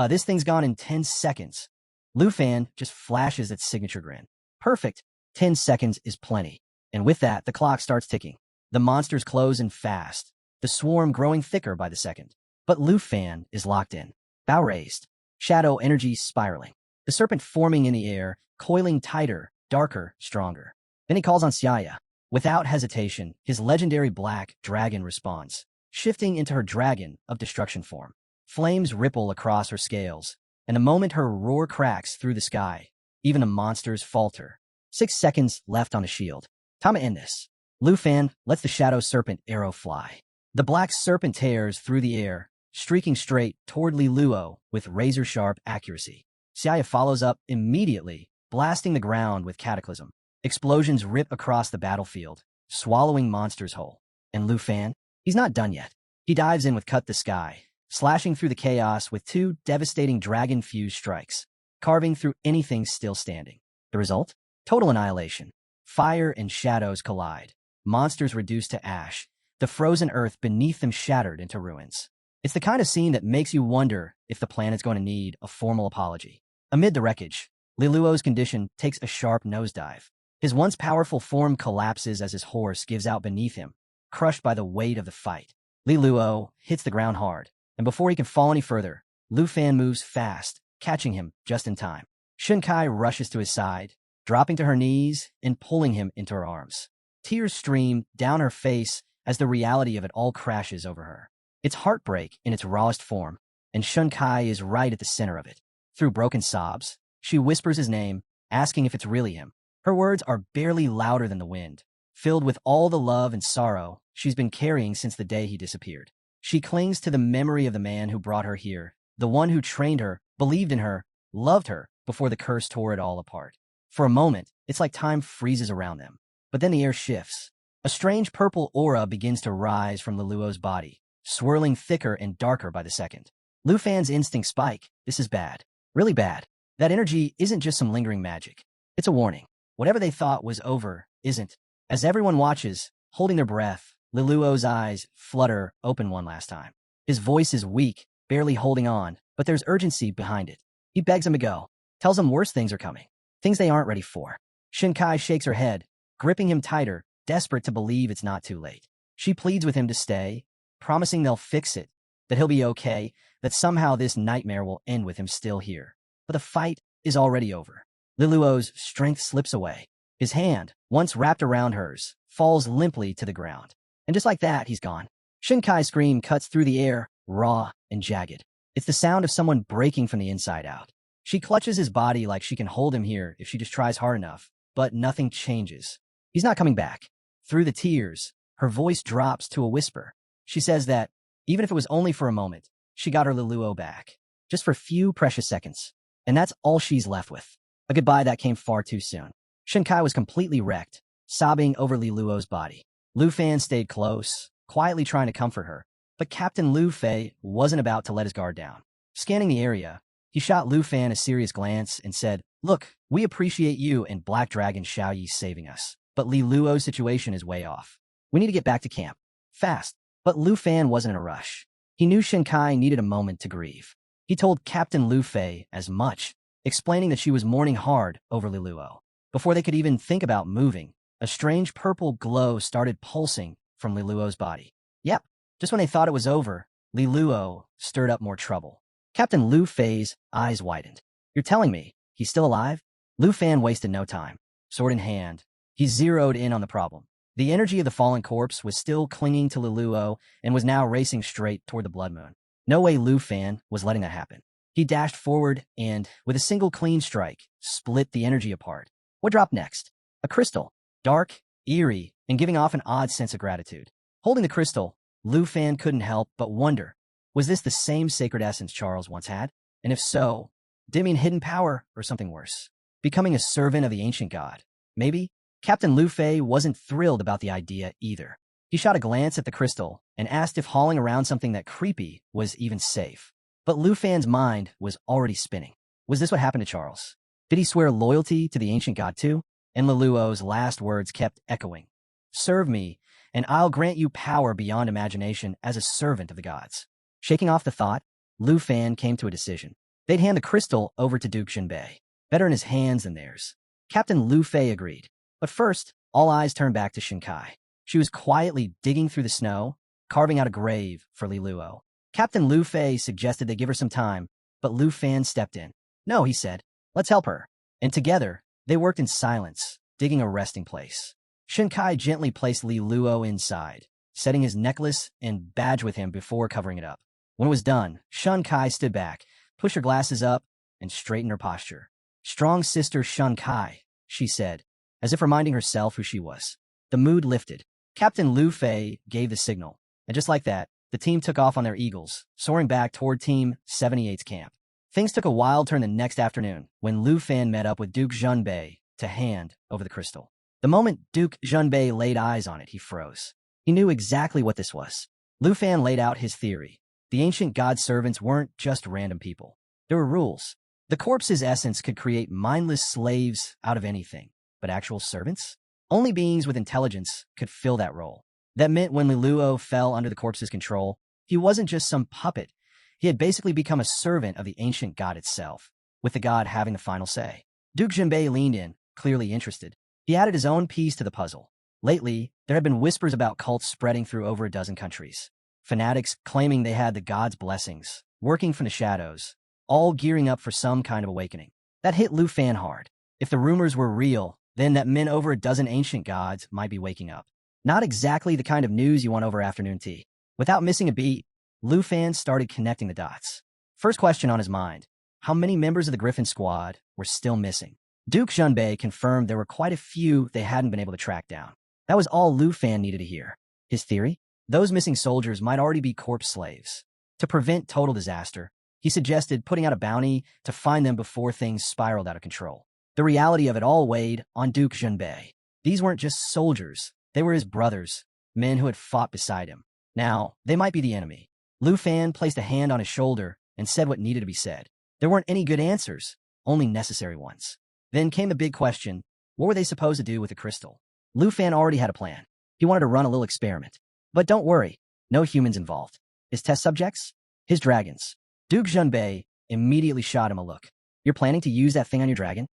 this thing's gone in 10 seconds. Lu Fan just flashes its signature grin. Perfect. 10 seconds is plenty. And with that, the clock starts ticking. The monsters close in fast, the swarm growing thicker by the second. But Lu Fan is locked in. Bow raised. Shadow energy spiraling. The serpent forming in the air, coiling tighter, darker, stronger. Then he calls on Xiaya. Without hesitation, his legendary black dragon responds, shifting into her dragon of destruction form. Flames ripple across her scales, and the moment her roar cracks through the sky, even the monsters falter. 6 seconds left on the shield. Time to end this. Lu Fan lets the Shadow Serpent arrow fly. The black serpent tears through the air, streaking straight toward Li Luo with razor-sharp accuracy. Xiaya follows up immediately, blasting the ground with Cataclysm. Explosions rip across the battlefield, swallowing monsters whole. And Lu Fan? He's not done yet. He dives in with Cut the Sky, slashing through the chaos with 2 devastating dragon-fused strikes, carving through anything still standing. The result? Total annihilation. Fire and shadows collide. Monsters reduced to ash, the frozen earth beneath them shattered into ruins. It's the kind of scene that makes you wonder if the planet's going to need a formal apology. Amid the wreckage, Li Luo's condition takes a sharp nosedive. His once powerful form collapses as his horse gives out beneath him, crushed by the weight of the fight. Li Luo hits the ground hard, and before he can fall any further, Lu Fan moves fast, catching him just in time. Shun Kai rushes to his side, dropping to her knees and pulling him into her arms. Tears stream down her face as the reality of it all crashes over her. It's heartbreak in its rawest form, and Shun Kai is right at the center of it. Through broken sobs, she whispers his name, asking if it's really him. Her words are barely louder than the wind, filled with all the love and sorrow she's been carrying since the day he disappeared. She clings to the memory of the man who brought her here, the one who trained her, believed in her, loved her before the curse tore it all apart. For a moment, it's like time freezes around them. But then the air shifts. A strange purple aura begins to rise from Li Luo's body, swirling thicker and darker by the second. Lu Fan's instincts spike. This is bad. Really bad. That energy isn't just some lingering magic. It's a warning. Whatever they thought was over isn't. As everyone watches, holding their breath, Li Luo's eyes flutter open one last time. His voice is weak, barely holding on, but there's urgency behind it. He begs him to go, tells him worse things are coming, things they aren't ready for. Shun Kai shakes her head, gripping him tighter, desperate to believe it's not too late. She pleads with him to stay, promising they'll fix it, that he'll be okay, that somehow this nightmare will end with him still here. But the fight is already over. Li Luo's strength slips away. His hand, once wrapped around hers, falls limply to the ground. And just like that, he's gone. Shun Kai's scream cuts through the air, raw and jagged. It's the sound of someone breaking from the inside out. She clutches his body like she can hold him here if she just tries hard enough, but nothing changes. He's not coming back. Through the tears, her voice drops to a whisper. She says that, even if it was only for a moment, she got her Li Luo back. Just for a few precious seconds. And that's all she's left with. A goodbye that came far too soon. Shun Kai was completely wrecked, sobbing over Li Luo's body. Lu Fan stayed close, quietly trying to comfort her, but Captain Lu Fei wasn't about to let his guard down. Scanning the area, he shot Lu Fan a serious glance and said, "Look, we appreciate you and Black Dragon Xiao Yi saving us. but Li Luo's situation is way off. We need to get back to camp. Fast. But Lu Fan wasn't in a rush. He knew Shinkai needed a moment to grieve. He told Captain Lu Fei as much, explaining that she was mourning hard over Li Luo. Before they could even think about moving, a strange purple glow started pulsing from Li Luo's body. Yep, just when they thought it was over, Li Luo stirred up more trouble. Captain Lu Fei's eyes widened. You're telling me he's still alive? Lu Fan wasted no time. Sword in hand, he zeroed in on the problem. The energy of the fallen corpse was still clinging to Li Luo and was now racing straight toward the blood moon. No way Lu Fan was letting that happen. He dashed forward and, with a single clean strike, split the energy apart. What dropped next? A crystal. Dark, eerie, and giving off an odd sense of gratitude. Holding the crystal, Lu Fan couldn't help but wonder, was this the same sacred essence Charles once had? And if so, did it mean hidden power or something worse? Becoming a servant of the ancient god? Maybe? Captain Lu Fei wasn't thrilled about the idea either. He shot a glance at the crystal and asked if hauling around something that creepy was even safe. But Lu Fan's mind was already spinning. Was this what happened to Charles? Did he swear loyalty to the ancient god too? And Li Luo's last words kept echoing. Serve me, and I'll grant you power beyond imagination as a servant of the gods. Shaking off the thought, Lu Fan came to a decision. They'd hand the crystal over to Duke Jinbei. Better in his hands than theirs. Captain Lu Fei agreed. But first, all eyes turned back to Shinkai. She was quietly digging through the snow, carving out a grave for Li Luo. Captain Lu Fei suggested they give her some time, but Lu Fan stepped in. No, he said, let's help her. And together, they worked in silence, digging a resting place. Shinkai gently placed Li Luo inside, setting his necklace and badge with him before covering it up. When it was done, Shinkai stood back, pushed her glasses up, and straightened her posture. Strong sister Shinkai, she said, as if reminding herself who she was. The mood lifted. Captain Lu Fei gave the signal, and just like that, the team took off on their eagles, soaring back toward Team 78's camp. Things took a wild turn the next afternoon when Lu Fan met up with Duke Jinbei to hand over the crystal. The moment Duke Jinbei laid eyes on it, he froze. He knew exactly what this was. Lu Fan laid out his theory. The ancient god servants weren't just random people. There were rules. The corpse's essence could create mindless slaves out of anything. But actual servants? Only beings with intelligence could fill that role. That meant when Li Luo fell under the corpse's control, he wasn't just some puppet. He had basically become a servant of the ancient god itself, with the god having the final say. Duke Jinbei leaned in, clearly interested. He added his own piece to the puzzle. Lately, there had been whispers about cults spreading through over a dozen countries. Fanatics claiming they had the god's blessings, working from the shadows, all gearing up for some kind of awakening. That hit Lu Fan hard. If the rumors were real, then that meant over a dozen ancient gods might be waking up. Not exactly the kind of news you want over afternoon tea. Without missing a beat, Lu Fan started connecting the dots. First question on his mind, how many members of the Griffin squad were still missing? Duke Jinbei confirmed there were quite a few they hadn't been able to track down. That was all Lu Fan needed to hear. His theory? Those missing soldiers might already be corpse slaves. To prevent total disaster, he suggested putting out a bounty to find them before things spiraled out of control. The reality of it all weighed on Duke Jinbei. These weren't just soldiers. They were his brothers, men who had fought beside him. Now, they might be the enemy. Lu Fan placed a hand on his shoulder and said what needed to be said. There weren't any good answers, only necessary ones. Then came the big question, what were they supposed to do with the crystal? Lu Fan already had a plan. He wanted to run a little experiment. But don't worry, no humans involved. His test subjects? His dragons. Duke Jinbei immediately shot him a look. You're planning to use that thing on your dragon?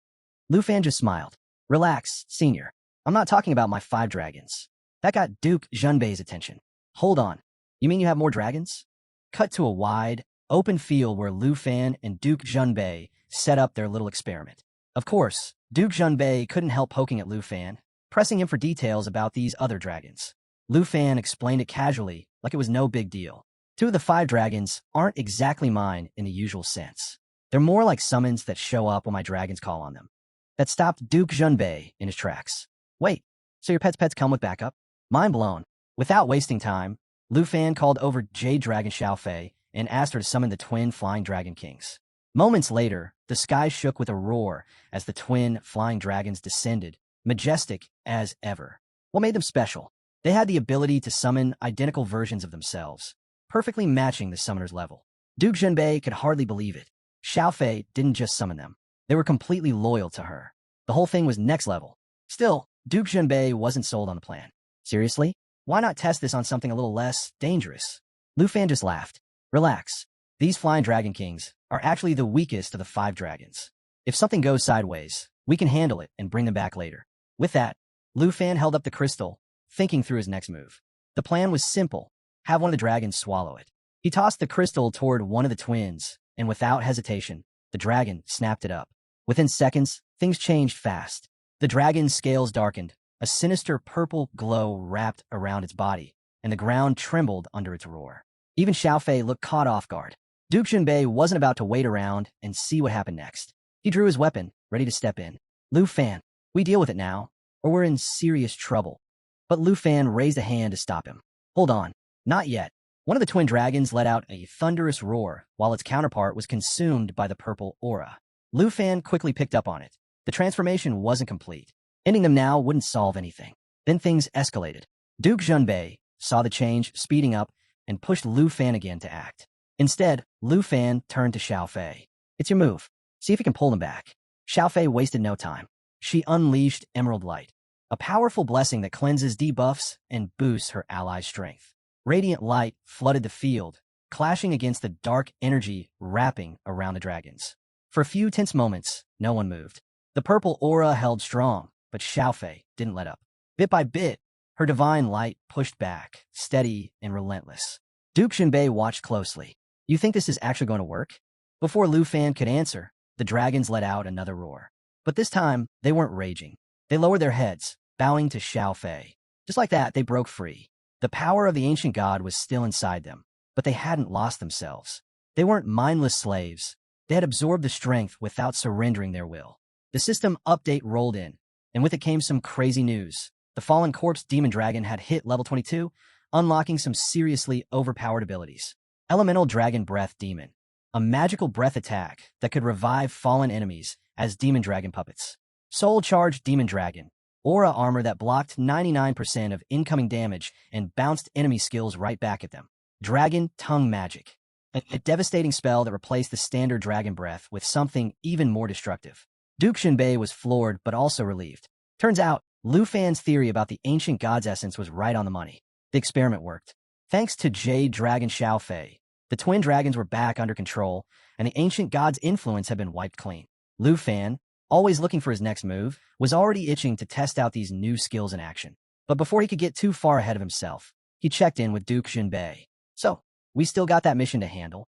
Lu Fan just smiled. Relax, senior. I'm not talking about my 5 dragons. That got Duke Jinbei's attention. Hold on. You mean you have more dragons? Cut to a wide, open field where Lu Fan and Duke Jinbei set up their little experiment. Of course, Duke Jinbei couldn't help poking at Lu Fan, pressing him for details about these other dragons. Lu Fan explained it casually, like it was no big deal. 2 of the 5 dragons aren't exactly mine in the usual sense. They're more like summons that show up when my dragons call on them. That stopped Duke Jinbei in his tracks. Wait, so your pets come with backup? Mind blown. Without wasting time, Lu Fan called over Jade Dragon Xiaofei and asked her to summon the twin flying dragon kings. Moments later, the sky shook with a roar as the twin flying dragons descended, majestic as ever. What made them special? They had the ability to summon identical versions of themselves, perfectly matching the summoner's level. Duke Jinbei could hardly believe it. Xiaofei didn't just summon them. They were completely loyal to her. The whole thing was next level. Still, Duke Junbei wasn't sold on the plan. Seriously? Why not test this on something a little less dangerous? Lu Fan just laughed. Relax. These flying dragon kings are actually the weakest of the 5 dragons. If something goes sideways, we can handle it and bring them back later. With that, Lu Fan held up the crystal, thinking through his next move. The plan was simple. Have one of the dragons swallow it. He tossed the crystal toward one of the twins, and without hesitation, the dragon snapped it up. Within seconds, things changed fast. The dragon's scales darkened, a sinister purple glow wrapped around its body, and the ground trembled under its roar. Even Xiaofei looked caught off guard. Duke Junbei wasn't about to wait around and see what happened next. He drew his weapon, ready to step in. Lu Fan, we deal with it now, or we're in serious trouble. But Lu Fan raised a hand to stop him. Hold on, not yet. One of the twin dragons let out a thunderous roar, while its counterpart was consumed by the purple aura. Lu Fan quickly picked up on it. The transformation wasn't complete. Ending them now wouldn't solve anything. Then things escalated. Duke Junbei saw the change speeding up and pushed Lu Fan again to act. Instead, Lu Fan turned to Xiaofei. It's your move. See if you can pull them back. Xiaofei wasted no time. She unleashed Emerald Light, a powerful blessing that cleanses debuffs and boosts her allies' strength. Radiant light flooded the field, clashing against the dark energy wrapping around the dragons. For a few tense moments, no one moved. The purple aura held strong, but Xiaofei didn't let up. Bit by bit, her divine light pushed back, steady and relentless. Duke Junbei watched closely. You think this is actually going to work? Before Lu Fan could answer, the dragons let out another roar. But this time, they weren't raging. They lowered their heads, bowing to Xiaofei. Just like that, they broke free. The power of the ancient god was still inside them, but they hadn't lost themselves. They weren't mindless slaves. They had absorbed the strength without surrendering their will. The system update rolled in, and with it came some crazy news. The fallen corpse demon dragon had hit level 22, unlocking some seriously overpowered abilities. Elemental Dragon Breath Demon, a magical breath attack that could revive fallen enemies as demon dragon puppets. Soul Charge Demon Dragon, aura armor that blocked 99% of incoming damage and bounced enemy skills right back at them. Dragon Tongue Magic, a devastating spell that replaced the standard dragon breath with something even more destructive. Duke Junbei was floored but also relieved. Turns out, Lu Fan's theory about the ancient god's essence was right on the money. The experiment worked. Thanks to Jade Dragon Xiaofei, the twin dragons were back under control, and the ancient god's influence had been wiped clean. Lu Fan, always looking for his next move, was already itching to test out these new skills in action. But before he could get too far ahead of himself, he checked in with Duke Junbei. So, we still got that mission to handle?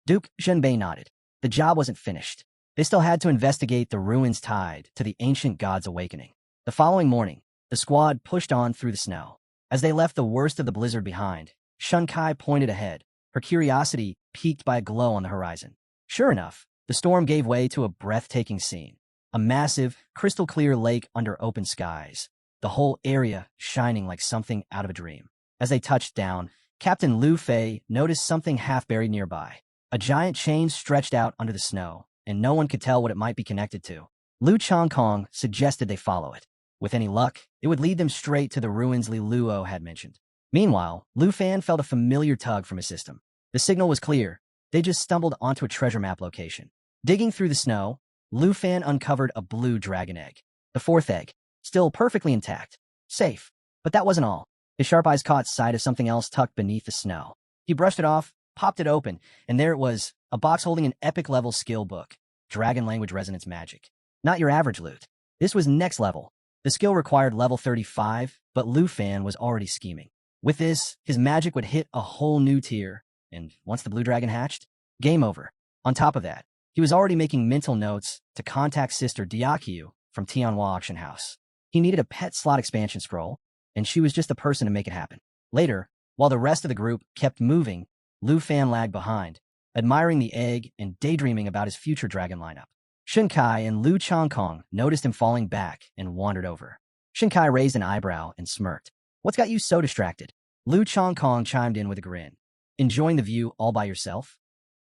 Duke Junbei nodded. The job wasn't finished. They still had to investigate the ruins tied to the ancient god's awakening. The following morning, the squad pushed on through the snow. As they left the worst of the blizzard behind, Shunkai pointed ahead, her curiosity piqued by a glow on the horizon. Sure enough, the storm gave way to a breathtaking scene. A massive, crystal-clear lake under open skies, the whole area shining like something out of a dream. As they touched down, Captain Lu Fei noticed something half-buried nearby. A giant chain stretched out under the snow, and no one could tell what it might be connected to. Lu Chongkong suggested they follow it. With any luck, it would lead them straight to the ruins Li Luo had mentioned. Meanwhile, Lu Fan felt a familiar tug from his system. The signal was clear. They just stumbled onto a treasure map location. Digging through the snow, Lu Fan uncovered a blue dragon egg. The 4th egg, still perfectly intact. Safe. But that wasn't all. His sharp eyes caught sight of something else tucked beneath the snow. He brushed it off, popped it open, and there it was, a box holding an epic-level skill book. Dragon Language Resonance Magic. Not your average loot. This was next level. The skill required level 35, but Lu Fan was already scheming. With this, his magic would hit a whole new tier, and once the blue dragon hatched, game over. On top of that, he was already making mental notes to contact Sister Diakyu from Tianhua Auction House. He needed a pet slot expansion scroll, and she was just the person to make it happen. Later, while the rest of the group kept moving, Lu Fan lagged behind, admiring the egg and daydreaming about his future dragon lineup. Shunkai and Lu Chongkong noticed him falling back and wandered over. Shunkai raised an eyebrow and smirked. What's got you so distracted? Lu Chongkong chimed in with a grin. Enjoying the view all by yourself?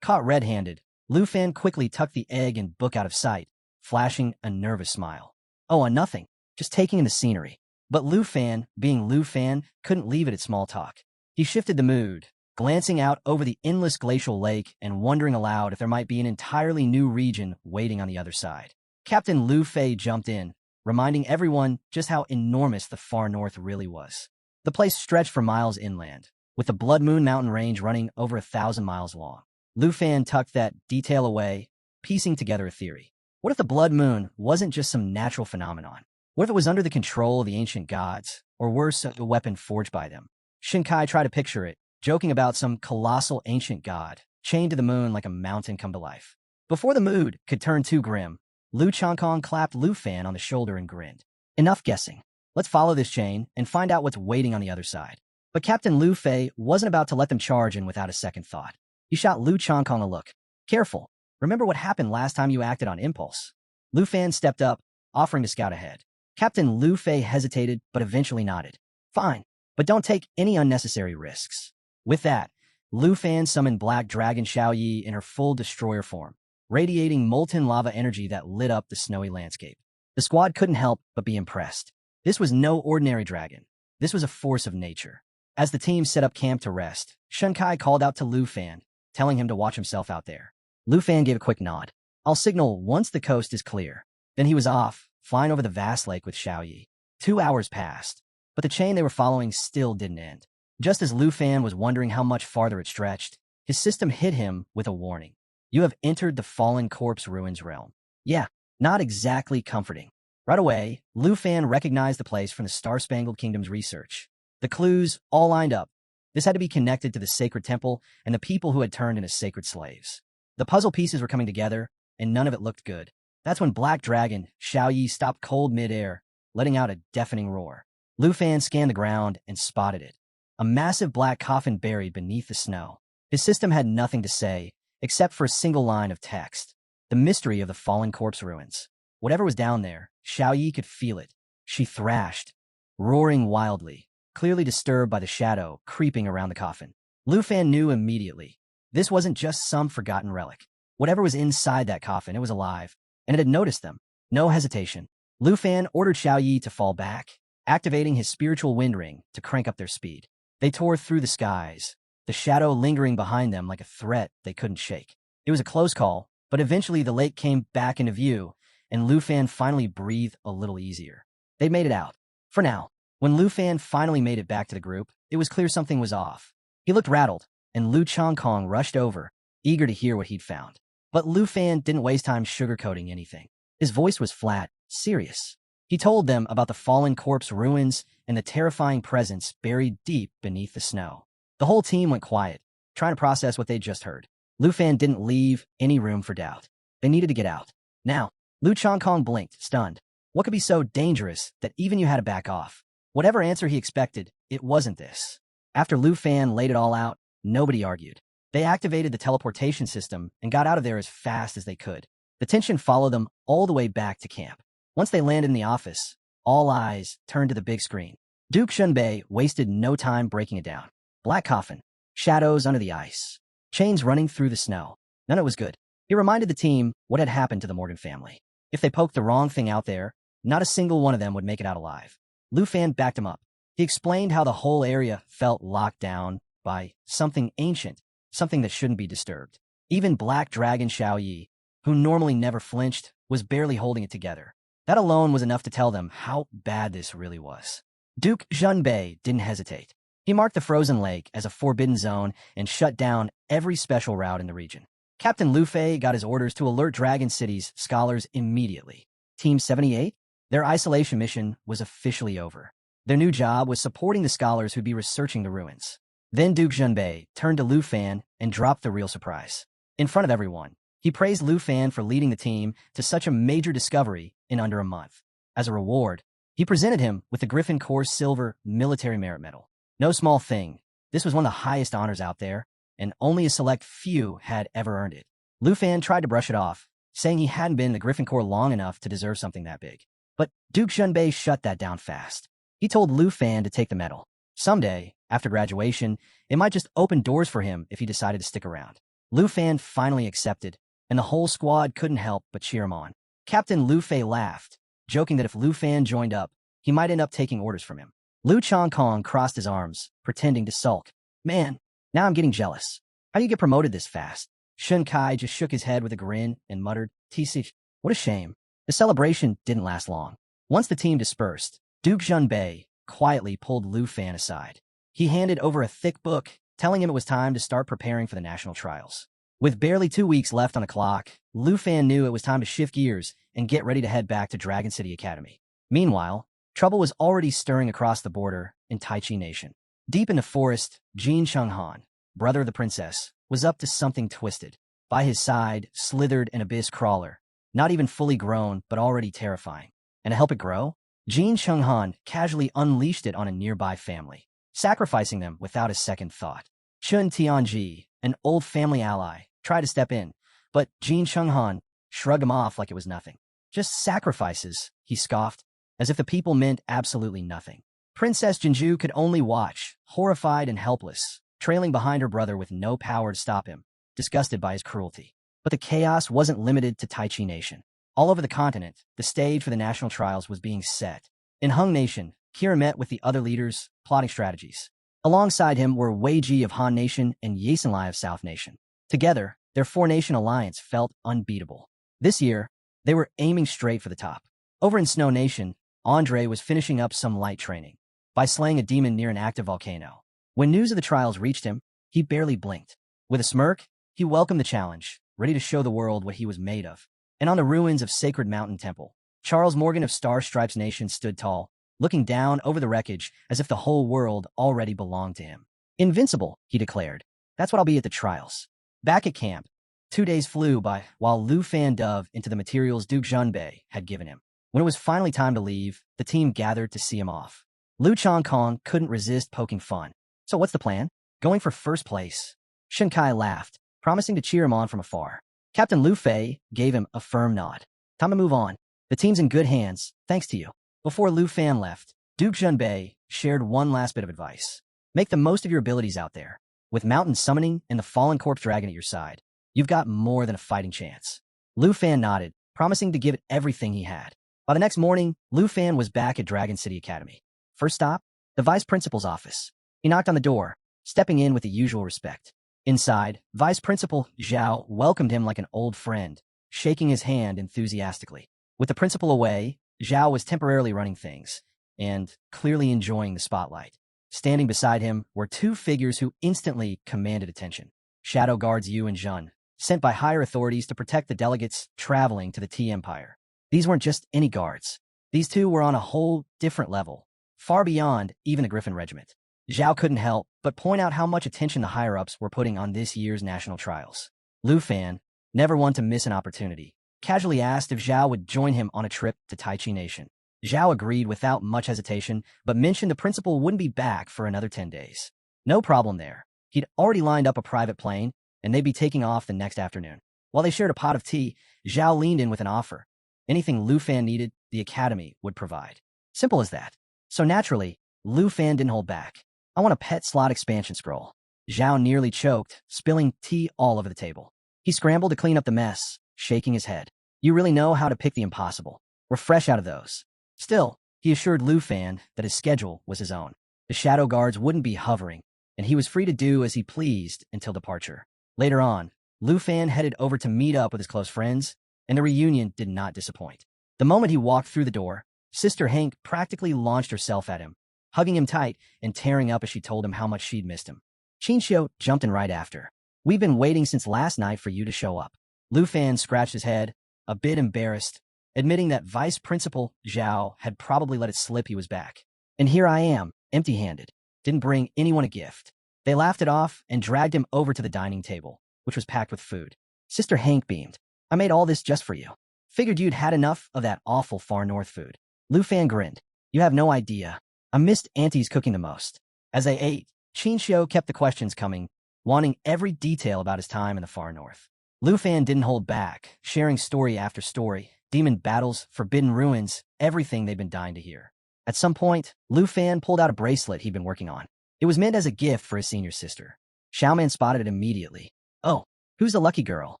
Caught red-handed, Lu Fan quickly tucked the egg and book out of sight, flashing a nervous smile. Oh, nothing. Just taking in the scenery. But Lu Fan, being Lu Fan, couldn't leave it at small talk. He shifted the mood, glancing out over the endless glacial lake and wondering aloud if there might be an entirely new region waiting on the other side. Captain Lu Fei jumped in, reminding everyone just how enormous the far north really was. The place stretched for miles inland, with the Blood Moon mountain range running over 1,000 miles long. Lu Fan tucked that detail away, piecing together a theory. What if the Blood Moon wasn't just some natural phenomenon? What if it was under the control of the ancient gods, or worse, a weapon forged by them? Shinkai tried to picture it, joking about some colossal ancient god, chained to the moon like a mountain come to life. Before the mood could turn too grim, Lu Changkong clapped Lu Fan on the shoulder and grinned. Enough guessing. Let's follow this chain and find out what's waiting on the other side. But Captain Lu Fei wasn't about to let them charge in without a second thought. He shot Lu Changkong a look. Careful. Remember what happened last time you acted on impulse. Lu Fan stepped up, offering to scout ahead. Captain Lu Fei hesitated, but eventually nodded. Fine, but don't take any unnecessary risks. With that, Lu Fan summoned Black Dragon Xiaoyi in her full destroyer form, radiating molten lava energy that lit up the snowy landscape. The squad couldn't help but be impressed. This was no ordinary dragon. This was a force of nature. As the team set up camp to rest, Shunkai called out to Lu Fan, telling him to watch himself out there. Lu Fan gave a quick nod. I'll signal once the coast is clear. Then he was off, flying over the vast lake with Xiaoyi. 2 hours passed, but the chain they were following still didn't end. Just as Lu Fan was wondering how much farther it stretched, his system hit him with a warning. You have entered the Fallen Corpse Ruins realm. Yeah, not exactly comforting. Right away, Lu Fan recognized the place from the Star-Spangled Kingdom's research. The clues all lined up. This had to be connected to the sacred temple and the people who had turned into sacred slaves. The puzzle pieces were coming together, and none of it looked good. That's when Black Dragon Xiaoyi stopped cold mid-air, letting out a deafening roar. Lu Fan scanned the ground and spotted it. A massive black coffin buried beneath the snow. His system had nothing to say, except for a single line of text. The mystery of the Fallen Corpse Ruins. Whatever was down there, Xiaoyi could feel it. She thrashed, roaring wildly, clearly disturbed by the shadow creeping around the coffin. Lu Fan knew immediately. This wasn't just some forgotten relic. Whatever was inside that coffin, it was alive, and it had noticed them. No hesitation. Lu Fan ordered Xiaoyi to fall back, activating his spiritual wind ring to crank up their speed. They tore through the skies, the shadow lingering behind them like a threat they couldn't shake. It was a close call, but eventually the lake came back into view, and Lu Fan finally breathed a little easier. They made it out. For now. When Lu Fan finally made it back to the group, it was clear something was off. He looked rattled, and Lu Changkong rushed over, eager to hear what he'd found. But Lu Fan didn't waste time sugarcoating anything. His voice was flat, serious. He told them about the Fallen Corpse Ruins and the terrifying presence buried deep beneath the snow. The whole team went quiet, trying to process what they'd just heard. Lu Fan didn't leave any room for doubt. They needed to get out. Now, Lu Changkong blinked, stunned. What could be so dangerous that even you had to back off? Whatever answer he expected, it wasn't this. After Lu Fan laid it all out, nobody argued. They activated the teleportation system and got out of there as fast as they could. The tension followed them all the way back to camp. Once they landed in the office, all eyes turned to the big screen. Duke Shunbei wasted no time breaking it down. Black coffin, shadows under the ice, chains running through the snow. None of it was good. He reminded the team what had happened to the Morgan family. If they poked the wrong thing out there, not a single one of them would make it out alive. Lu Fan backed him up. He explained how the whole area felt locked down by something ancient, something that shouldn't be disturbed. Even Black Dragon Xiaoyi, who normally never flinched, was barely holding it together. That alone was enough to tell them how bad this really was. Duke Zhenbei didn't hesitate. He marked the frozen lake as a forbidden zone and shut down every special route in the region. Captain Lu Fei got his orders to alert Dragon City's scholars immediately. Team 78? Their isolation mission was officially over. Their new job was supporting the scholars who'd be researching the ruins. Then Duke Zhenbei turned to Lu Fan and dropped the real surprise. In front of everyone, he praised Lu Fan for leading the team to such a major discovery in under a month. As a reward, he presented him with the Griffin Corps Silver Military Merit Medal. No small thing. This was one of the highest honors out there, and only a select few had ever earned it. Lu Fan tried to brush it off, saying he hadn't been in the Griffin Corps long enough to deserve something that big. But Duke Zhenbei shut that down fast. He told Lu Fan to take the medal. Someday, after graduation, it might just open doors for him if he decided to stick around. Lu Fan finally accepted, and the whole squad couldn't help but cheer him on. Captain Lu Fei laughed, joking that if Lu Fan joined up, he might end up taking orders from him. Lu Changkong crossed his arms, pretending to sulk. Man, now I'm getting jealous. How do you get promoted this fast? Shun Kai just shook his head with a grin and muttered, TC, what a shame. The celebration didn't last long. Once the team dispersed, Duke Junbei quietly pulled Lu Fan aside. He handed over a thick book, telling him it was time to start preparing for the national trials. With barely 2 weeks left on the clock, Lu Fan knew it was time to shift gears and get ready to head back to Dragon City Academy. Meanwhile, trouble was already stirring across the border in Taichi Nation. Deep in the forest, Jin Chenghan, brother of the princess, was up to something twisted. By his side slithered an abyss crawler, not even fully grown but already terrifying. And to help it grow, Jin Chenghan casually unleashed it on a nearby family, sacrificing them without a second thought. Chun Tianji, an old family ally, tried to step in, but Jin Chenghan shrugged him off like it was nothing. Just sacrifices, he scoffed, as if the people meant absolutely nothing. Princess Jinju could only watch, horrified and helpless, trailing behind her brother with no power to stop him, disgusted by his cruelty. But the chaos wasn't limited to Taichi Nation. All over the continent, the stage for the national trials was being set. In Hung Nation, Kira met with the other leaders, plotting strategies. Alongside him were Wei Ji of Han Nation and Yasenlai of South Nation. Together, their four-nation alliance felt unbeatable. This year, they were aiming straight for the top. Over in Snow Nation, Andre was finishing up some light training by slaying a demon near an active volcano. When news of the trials reached him, he barely blinked. With a smirk, he welcomed the challenge, ready to show the world what he was made of. And on the ruins of Sacred Mountain Temple, Charles Morgan of Star Stripes Nation stood tall, looking down over the wreckage as if the whole world already belonged to him. Invincible, he declared. That's what I'll be at the trials. Back at camp, 2 days flew by while Lu Fan dove into the materials Duke Junbei had given him. When it was finally time to leave, the team gathered to see him off. Lu Chongkong couldn't resist poking fun. So what's the plan? Going for first place. Shen Kai laughed, promising to cheer him on from afar. Captain Lu Fei gave him a firm nod. Time to move on. The team's in good hands, thanks to you. Before Lu Fan left, Duke Junbei shared one last bit of advice. Make the most of your abilities out there. With Mountain Summoning and the Fallen Corpse Dragon at your side, you've got more than a fighting chance. Lu Fan nodded, promising to give it everything he had. By the next morning, Lu Fan was back at Dragon City Academy. First stop, the Vice Principal's office. He knocked on the door, stepping in with the usual respect. Inside, Vice Principal Zhao welcomed him like an old friend, shaking his hand enthusiastically. With the principal away, Zhao was temporarily running things, and clearly enjoying the spotlight. Standing beside him were two figures who instantly commanded attention. Shadow Guards Yu and Jun, sent by higher authorities to protect the delegates traveling to the T Empire. These weren't just any guards. These two were on a whole different level, far beyond even the Griffin Regiment. Zhao couldn't help but point out how much attention the higher-ups were putting on this year's national trials. Lu Fan, never one to miss an opportunity, casually asked if Zhao would join him on a trip to Taichi Nation. Zhao agreed without much hesitation, but mentioned the principal wouldn't be back for another 10 days. No problem there. He'd already lined up a private plane, and they'd be taking off the next afternoon. While they shared a pot of tea, Zhao leaned in with an offer. Anything Lu Fan needed, the Academy would provide. Simple as that. So naturally, Lu Fan didn't hold back. I want a pet slot expansion scroll. Zhao nearly choked, spilling tea all over the table. He scrambled to clean up the mess, shaking his head. You really know how to pick the impossible. We're fresh out of those. Still, he assured Lu Fan that his schedule was his own. The Shadow Guards wouldn't be hovering, and he was free to do as he pleased until departure. Later on, Lu Fan headed over to meet up with his close friends, and the reunion did not disappoint. The moment he walked through the door, Sister Hank practically launched herself at him, hugging him tight and tearing up as she told him how much she'd missed him. Qinxiu jumped in right after. We've been waiting since last night for you to show up. Lu Fan scratched his head, a bit embarrassed, admitting that Vice Principal Zhao had probably let it slip he was back. And here I am, empty-handed. Didn't bring anyone a gift. They laughed it off and dragged him over to the dining table, which was packed with food. Sister Hank beamed. I made all this just for you. Figured you'd had enough of that awful far north food. Lu Fan grinned. You have no idea. I missed Auntie's cooking the most. As they ate, Qinxiu kept the questions coming, wanting every detail about his time in the far north. Lu Fan didn't hold back, sharing story after story, demon battles, forbidden ruins, everything they'd been dying to hear. At some point, Lu Fan pulled out a bracelet he'd been working on. It was meant as a gift for his senior sister. Xiaoman spotted it immediately. Oh, who's the lucky girl?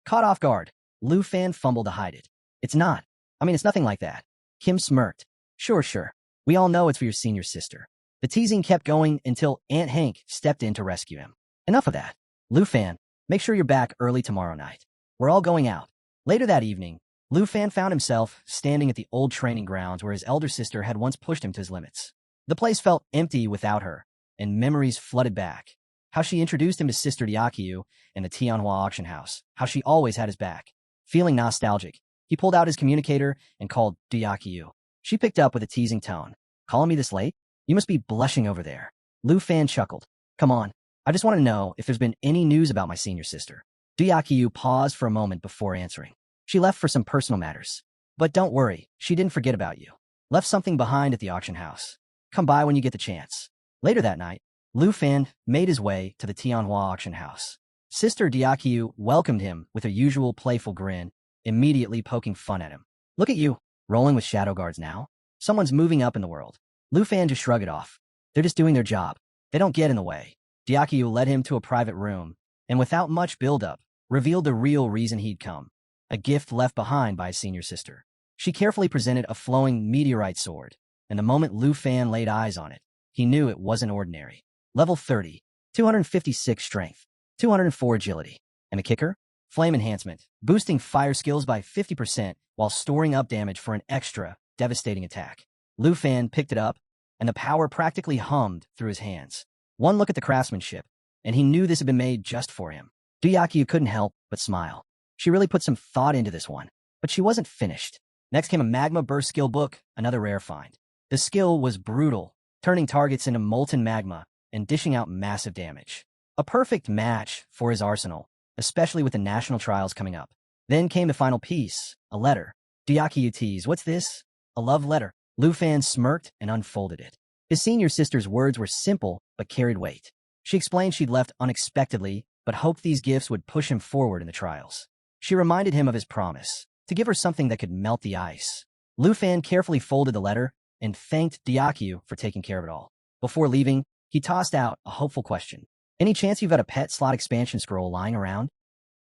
Caught off guard, Lu Fan fumbled to hide it. It's not. It's nothing like that. Kim smirked. Sure. We all know it's for your senior sister. The teasing kept going until Aunt Hank stepped in to rescue him. Enough of that. Lu Fan, make sure you're back early tomorrow night. We're all going out. Later that evening, Lu Fan found himself standing at the old training grounds where his elder sister had once pushed him to his limits. The place felt empty without her, and memories flooded back. How she introduced him to Sister Diakyu in the Tianhua auction house. How she always had his back. Feeling nostalgic, he pulled out his communicator and called Diakyu. She picked up with a teasing tone. Calling me this late? You must be blushing over there. Lu Fan chuckled. Come on. I just want to know if there's been any news about my senior sister. Diakyu paused for a moment before answering. She left for some personal matters. But don't worry, she didn't forget about you. Left something behind at the auction house. Come by when you get the chance. Later that night, Lu Fan made his way to the Tianhua auction house. Sister Diakyu welcomed him with her usual playful grin, immediately poking fun at him. Look at you, rolling with shadow guards now? Someone's moving up in the world. Lu Fan just shrugged it off. They're just doing their job. They don't get in the way. Diakyu led him to a private room, and without much build-up, revealed the real reason he'd come. A gift left behind by his senior sister. She carefully presented a flowing meteorite sword, and the moment Lu Fan laid eyes on it, he knew it wasn't ordinary. Level 30, 256 strength, 204 agility. And the kicker? Flame enhancement, boosting fire skills by 50% while storing up damage for an extra, devastating attack. Lu Fan picked it up, and the power practically hummed through his hands. One look at the craftsmanship, and he knew this had been made just for him. Diakyu couldn't help but smile. She really put some thought into this one, but she wasn't finished. Next came a magma burst skill book, another rare find. The skill was brutal, turning targets into molten magma and dishing out massive damage. A perfect match for his arsenal, especially with the national trials coming up. Then came the final piece, a letter. Diakyu teased, "What's this?" "A love letter." Lu Fan smirked and unfolded it. His senior sister's words were simple but carried weight. She explained she'd left unexpectedly, but hoped these gifts would push him forward in the trials. She reminded him of his promise, to give her something that could melt the ice. Lu Fan carefully folded the letter and thanked Diakyu for taking care of it all. Before leaving, he tossed out a hopeful question. "Any chance you've got a pet slot expansion scroll lying around?"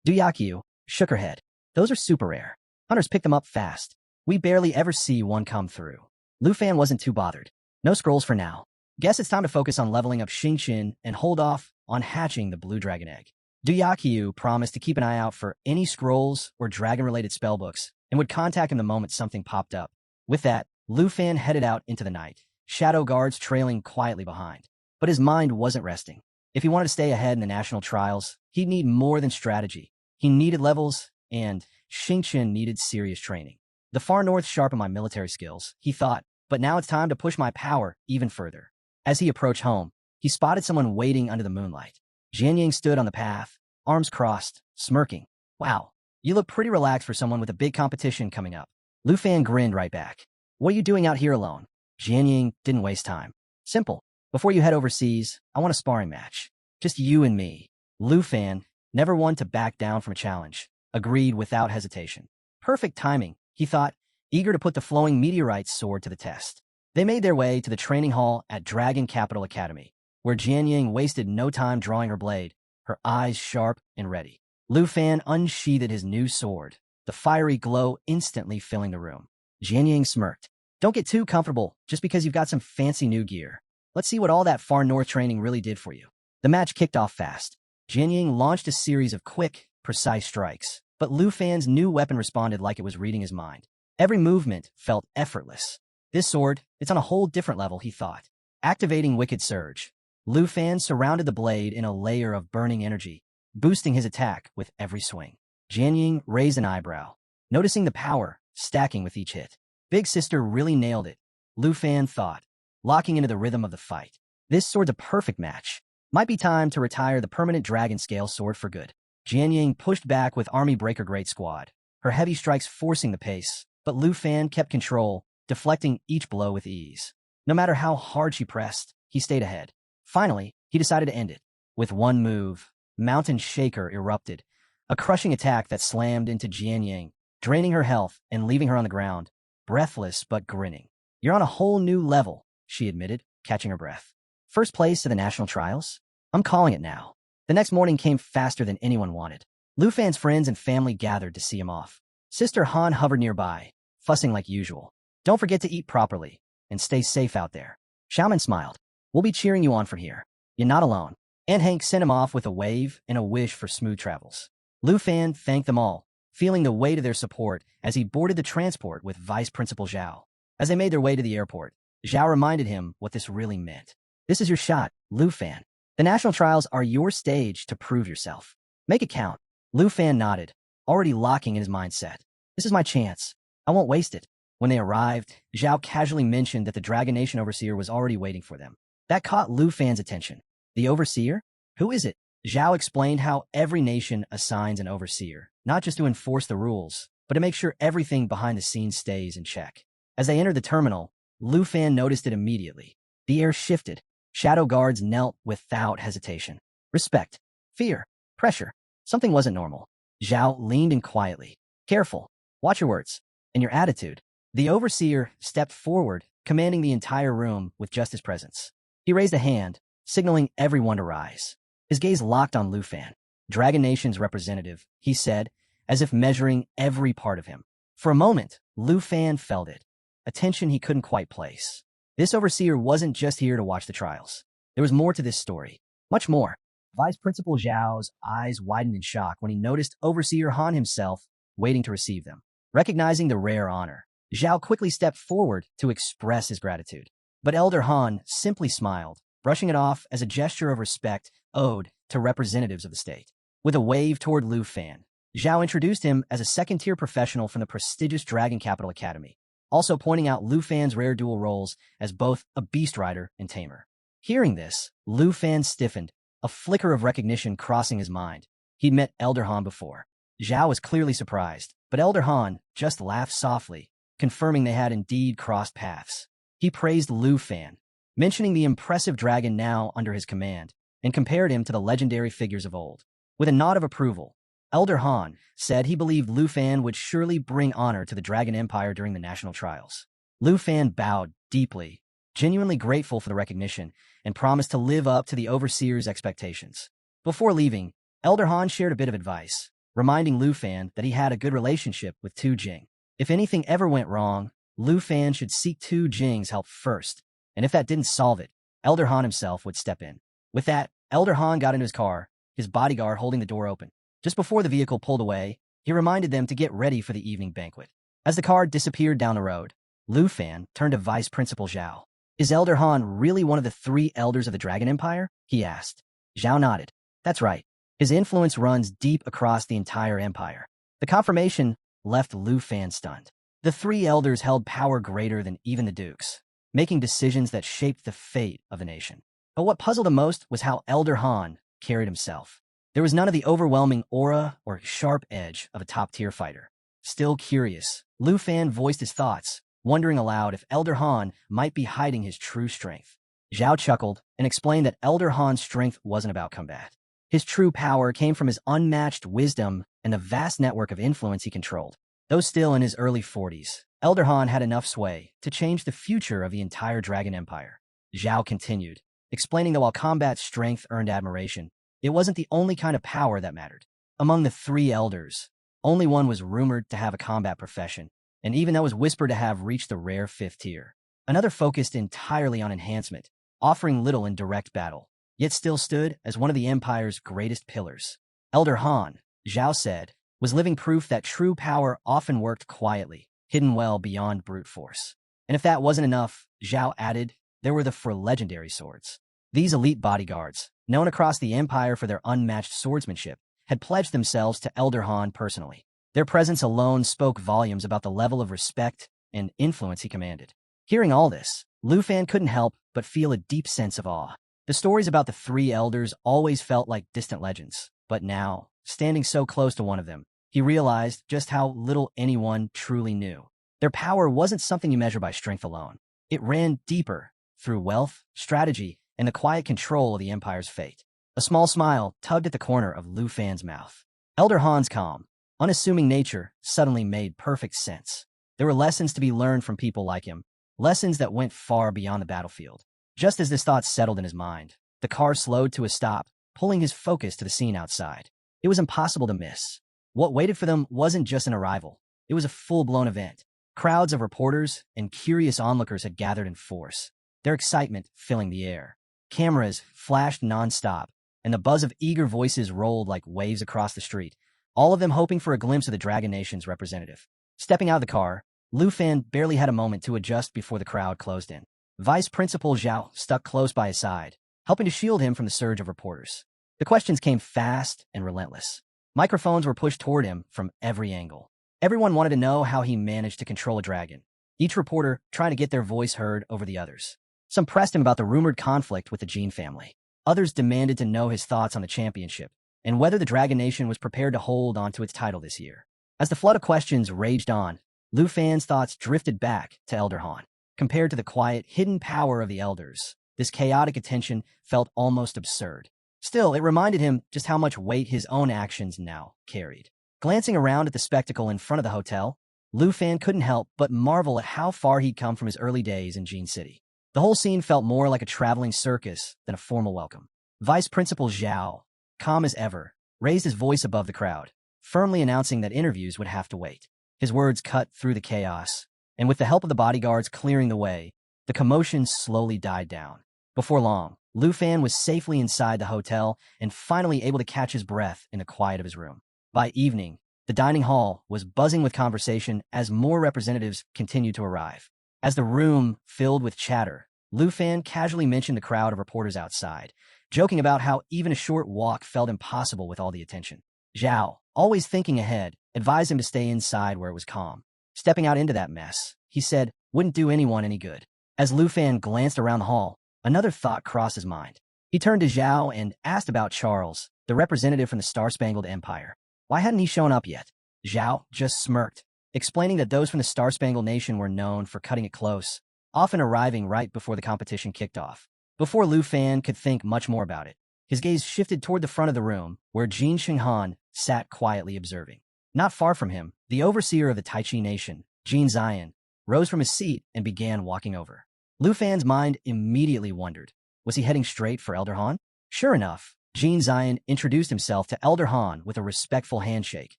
Diakyu shook her head. "Those are super rare. Hunters pick them up fast. We barely ever see one come through." Lu Fan wasn't too bothered. No scrolls for now. Guess it's time to focus on leveling up Xingqian and hold off on hatching the blue dragon egg. Diakyu promised to keep an eye out for any scrolls or dragon-related spellbooks and would contact him the moment something popped up. With that, Lu Fan headed out into the night, shadow guards trailing quietly behind. But his mind wasn't resting. If he wanted to stay ahead in the national trials, he'd need more than strategy. He needed levels, and Xingqian needed serious training. The far north sharpened my military skills, he thought, but now it's time to push my power even further. As he approached home, he spotted someone waiting under the moonlight. Jianying stood on the path, arms crossed, smirking. "Wow, you look pretty relaxed for someone with a big competition coming up." Lu Fan grinned right back. "What are you doing out here alone?" Jianying didn't waste time. "Simple. Before you head overseas, I want a sparring match. Just you and me." Lu Fan, never one to back down from a challenge, agreed without hesitation. Perfect timing, he thought, eager to put the flowing meteorite sword to the test. They made their way to the training hall at Dragon Capital Academy, where Jianying wasted no time drawing her blade, her eyes sharp and ready. Lu Fan unsheathed his new sword, the fiery glow instantly filling the room. Jianying smirked. "Don't get too comfortable just because you've got some fancy new gear. Let's see what all that far north training really did for you." The match kicked off fast. Jianying launched a series of quick, precise strikes, but Lu Fan's new weapon responded like it was reading his mind. Every movement felt effortless. This sword, it's on a whole different level, he thought. Activating Wicked Surge, Lu Fan surrounded the blade in a layer of burning energy, boosting his attack with every swing. Jianying raised an eyebrow, noticing the power stacking with each hit. Big Sister really nailed it, Lu Fan thought, locking into the rhythm of the fight. This sword's a perfect match. Might be time to retire the permanent dragon scale sword for good. Jianying pushed back with Army Breaker Great Squad, her heavy strikes forcing the pace, but Lu Fan kept control, deflecting each blow with ease. No matter how hard she pressed, he stayed ahead. Finally, he decided to end it. With one move, Mountain Shaker erupted, a crushing attack that slammed into Jianying, draining her health and leaving her on the ground, breathless but grinning. "You're on a whole new level," she admitted, catching her breath. "First place to the national trials? I'm calling it now." The next morning came faster than anyone wanted. Lu Fan's friends and family gathered to see him off. Sister Han hovered nearby, fussing like usual. "Don't forget to eat properly, and stay safe out there." Xiaoman smiled. "We'll be cheering you on from here. You're not alone." And Hank sent him off with a wave and a wish for smooth travels. Lu Fan thanked them all, feeling the weight of their support as he boarded the transport with Vice Principal Zhao. As they made their way to the airport, Zhao reminded him what this really meant. This is your shot, Lu Fan. The national trials are your stage to prove yourself. Make it count. Lu Fan nodded, already locking in his mindset. This is my chance. I won't waste it. When they arrived, Zhao casually mentioned that the Dragon Nation Overseer was already waiting for them. That caught Lu Fan's attention. The Overseer? Who is it? Zhao explained how every nation assigns an Overseer, not just to enforce the rules, but to make sure everything behind the scenes stays in check. As they entered the terminal, Lu Fan noticed it immediately. The air shifted. Shadow guards knelt without hesitation. Respect, fear, pressure. Something wasn't normal. Zhao leaned in quietly. Careful. Watch your words. And your attitude. The Overseer stepped forward, commanding the entire room with just his presence. He raised a hand, signaling everyone to rise. His gaze locked on Lu Fan. Dragon Nation's representative, he said, as if measuring every part of him. For a moment, Lu Fan felt it. A tension he couldn't quite place. This Overseer wasn't just here to watch the trials. There was more to this story. Much more. Vice Principal Zhao's eyes widened in shock when he noticed Overseer Han himself waiting to receive them. Recognizing the rare honor, Zhao quickly stepped forward to express his gratitude. But Elder Han simply smiled, brushing it off as a gesture of respect owed to representatives of the state. With a wave toward Lu Fan, Zhao introduced him as a second-tier professional from the prestigious Dragon Capital Academy, also pointing out Lu Fan's rare dual roles as both a beast rider and tamer. Hearing this, Lu Fan stiffened, a flicker of recognition crossing his mind. He'd met Elder Han before. Zhao was clearly surprised, but Elder Han just laughed softly, confirming they had indeed crossed paths. He praised Lu Fan, mentioning the impressive dragon now under his command, and compared him to the legendary figures of old. With a nod of approval, Elder Han said he believed Lu Fan would surely bring honor to the Dragon Empire during the national trials. Lu Fan bowed deeply, genuinely grateful for the recognition, and promised to live up to the Overseer's expectations. Before leaving, Elder Han shared a bit of advice, reminding Lu Fan that he had a good relationship with Tu Jing. If anything ever went wrong, Lu Fan should seek Tu Jing's help first, and if that didn't solve it, Elder Han himself would step in. With that, Elder Han got into his car, his bodyguard holding the door open. Just before the vehicle pulled away, he reminded them to get ready for the evening banquet. As the car disappeared down the road, Lu Fan turned to Vice Principal Zhao. Is Elder Han really one of the 3 elders of the Dragon Empire? He asked. Zhao nodded. That's right. His influence runs deep across the entire empire. The confirmation left Lu Fan stunned. The 3 elders held power greater than even the dukes, making decisions that shaped the fate of the nation. But what puzzled him most was how Elder Han carried himself. There was none of the overwhelming aura or sharp edge of a top-tier fighter. Still curious, Lu Fan voiced his thoughts, wondering aloud if Elder Han might be hiding his true strength. Zhao chuckled and explained that Elder Han's strength wasn't about combat. His true power came from his unmatched wisdom and the vast network of influence he controlled. Though still in his early 40s, Elder Han had enough sway to change the future of the entire Dragon Empire. Zhao continued, explaining that while combat strength earned admiration, it wasn't the only kind of power that mattered. Among the 3 elders, only one was rumored to have a combat profession, and even that was whispered to have reached the rare 5th tier. Another focused entirely on enhancement, offering little in direct battle, yet still stood as one of the Empire's greatest pillars. Elder Han, Zhao said, was living proof that true power often worked quietly, hidden well beyond brute force. And if that wasn't enough, Zhao added, there were the 4 legendary swords. These elite bodyguards, known across the Empire for their unmatched swordsmanship, had pledged themselves to Elder Han personally. Their presence alone spoke volumes about the level of respect and influence he commanded. Hearing all this, Lu Fan couldn't help but feel a deep sense of awe. The stories about the 3 elders always felt like distant legends, but now, standing so close to one of them, he realized just how little anyone truly knew. Their power wasn't something you measure by strength alone. It ran deeper, through wealth, strategy, and the quiet control of the Empire's fate. A small smile tugged at the corner of Lu Fan's mouth. Elder Han's calm, unassuming nature suddenly made perfect sense. There were lessons to be learned from people like him, lessons that went far beyond the battlefield. Just as this thought settled in his mind, the car slowed to a stop, pulling his focus to the scene outside. It was impossible to miss. What waited for them wasn't just an arrival. It was a full-blown event. Crowds of reporters and curious onlookers had gathered in force, their excitement filling the air. Cameras flashed non-stop, and the buzz of eager voices rolled like waves across the street, all of them hoping for a glimpse of the Dragon Nation's representative. Stepping out of the car, Lu Fan barely had a moment to adjust before the crowd closed in. Vice Principal Zhao stuck close by his side, helping to shield him from the surge of reporters. The questions came fast and relentless. Microphones were pushed toward him from every angle. Everyone wanted to know how he managed to control a dragon, each reporter trying to get their voice heard over the others. Some pressed him about the rumored conflict with the Jin family. Others demanded to know his thoughts on the championship and whether the Dragon Nation was prepared to hold on to its title this year. As the flood of questions raged on, Lu Fan's thoughts drifted back to Elder Han. Compared to the quiet, hidden power of the elders, this chaotic attention felt almost absurd. Still, it reminded him just how much weight his own actions now carried. Glancing around at the spectacle in front of the hotel, Lu Fan couldn't help but marvel at how far he'd come from his early days in Jin City. The whole scene felt more like a traveling circus than a formal welcome. Vice Principal Zhao, calm as ever, raised his voice above the crowd, firmly announcing that interviews would have to wait. His words cut through the chaos, and with the help of the bodyguards clearing the way, the commotion slowly died down. Before long, Lu Fan was safely inside the hotel and finally able to catch his breath in the quiet of his room. By evening, the dining hall was buzzing with conversation as more representatives continued to arrive. As the room filled with chatter, Lu Fan casually mentioned the crowd of reporters outside, joking about how even a short walk felt impossible with all the attention. Zhao, always thinking ahead, advised him to stay inside where it was calm. Stepping out into that mess, he said, wouldn't do anyone any good. As Lu Fan glanced around the hall, another thought crossed his mind. He turned to Zhao and asked about Charles, the representative from the Star-Spangled Empire. Why hadn't he shown up yet? Zhao just smirked, explaining that those from the Star-Spangled Nation were known for cutting it close, often arriving right before the competition kicked off. Before Lu Fan could think much more about it, his gaze shifted toward the front of the room, where Jin Shenghan sat quietly observing. Not far from him, the overseer of the Taichi Nation, Jin Zion, rose from his seat and began walking over. Lu Fan's mind immediately wondered, was he heading straight for Elder Han? Sure enough, Jin Zion introduced himself to Elder Han with a respectful handshake,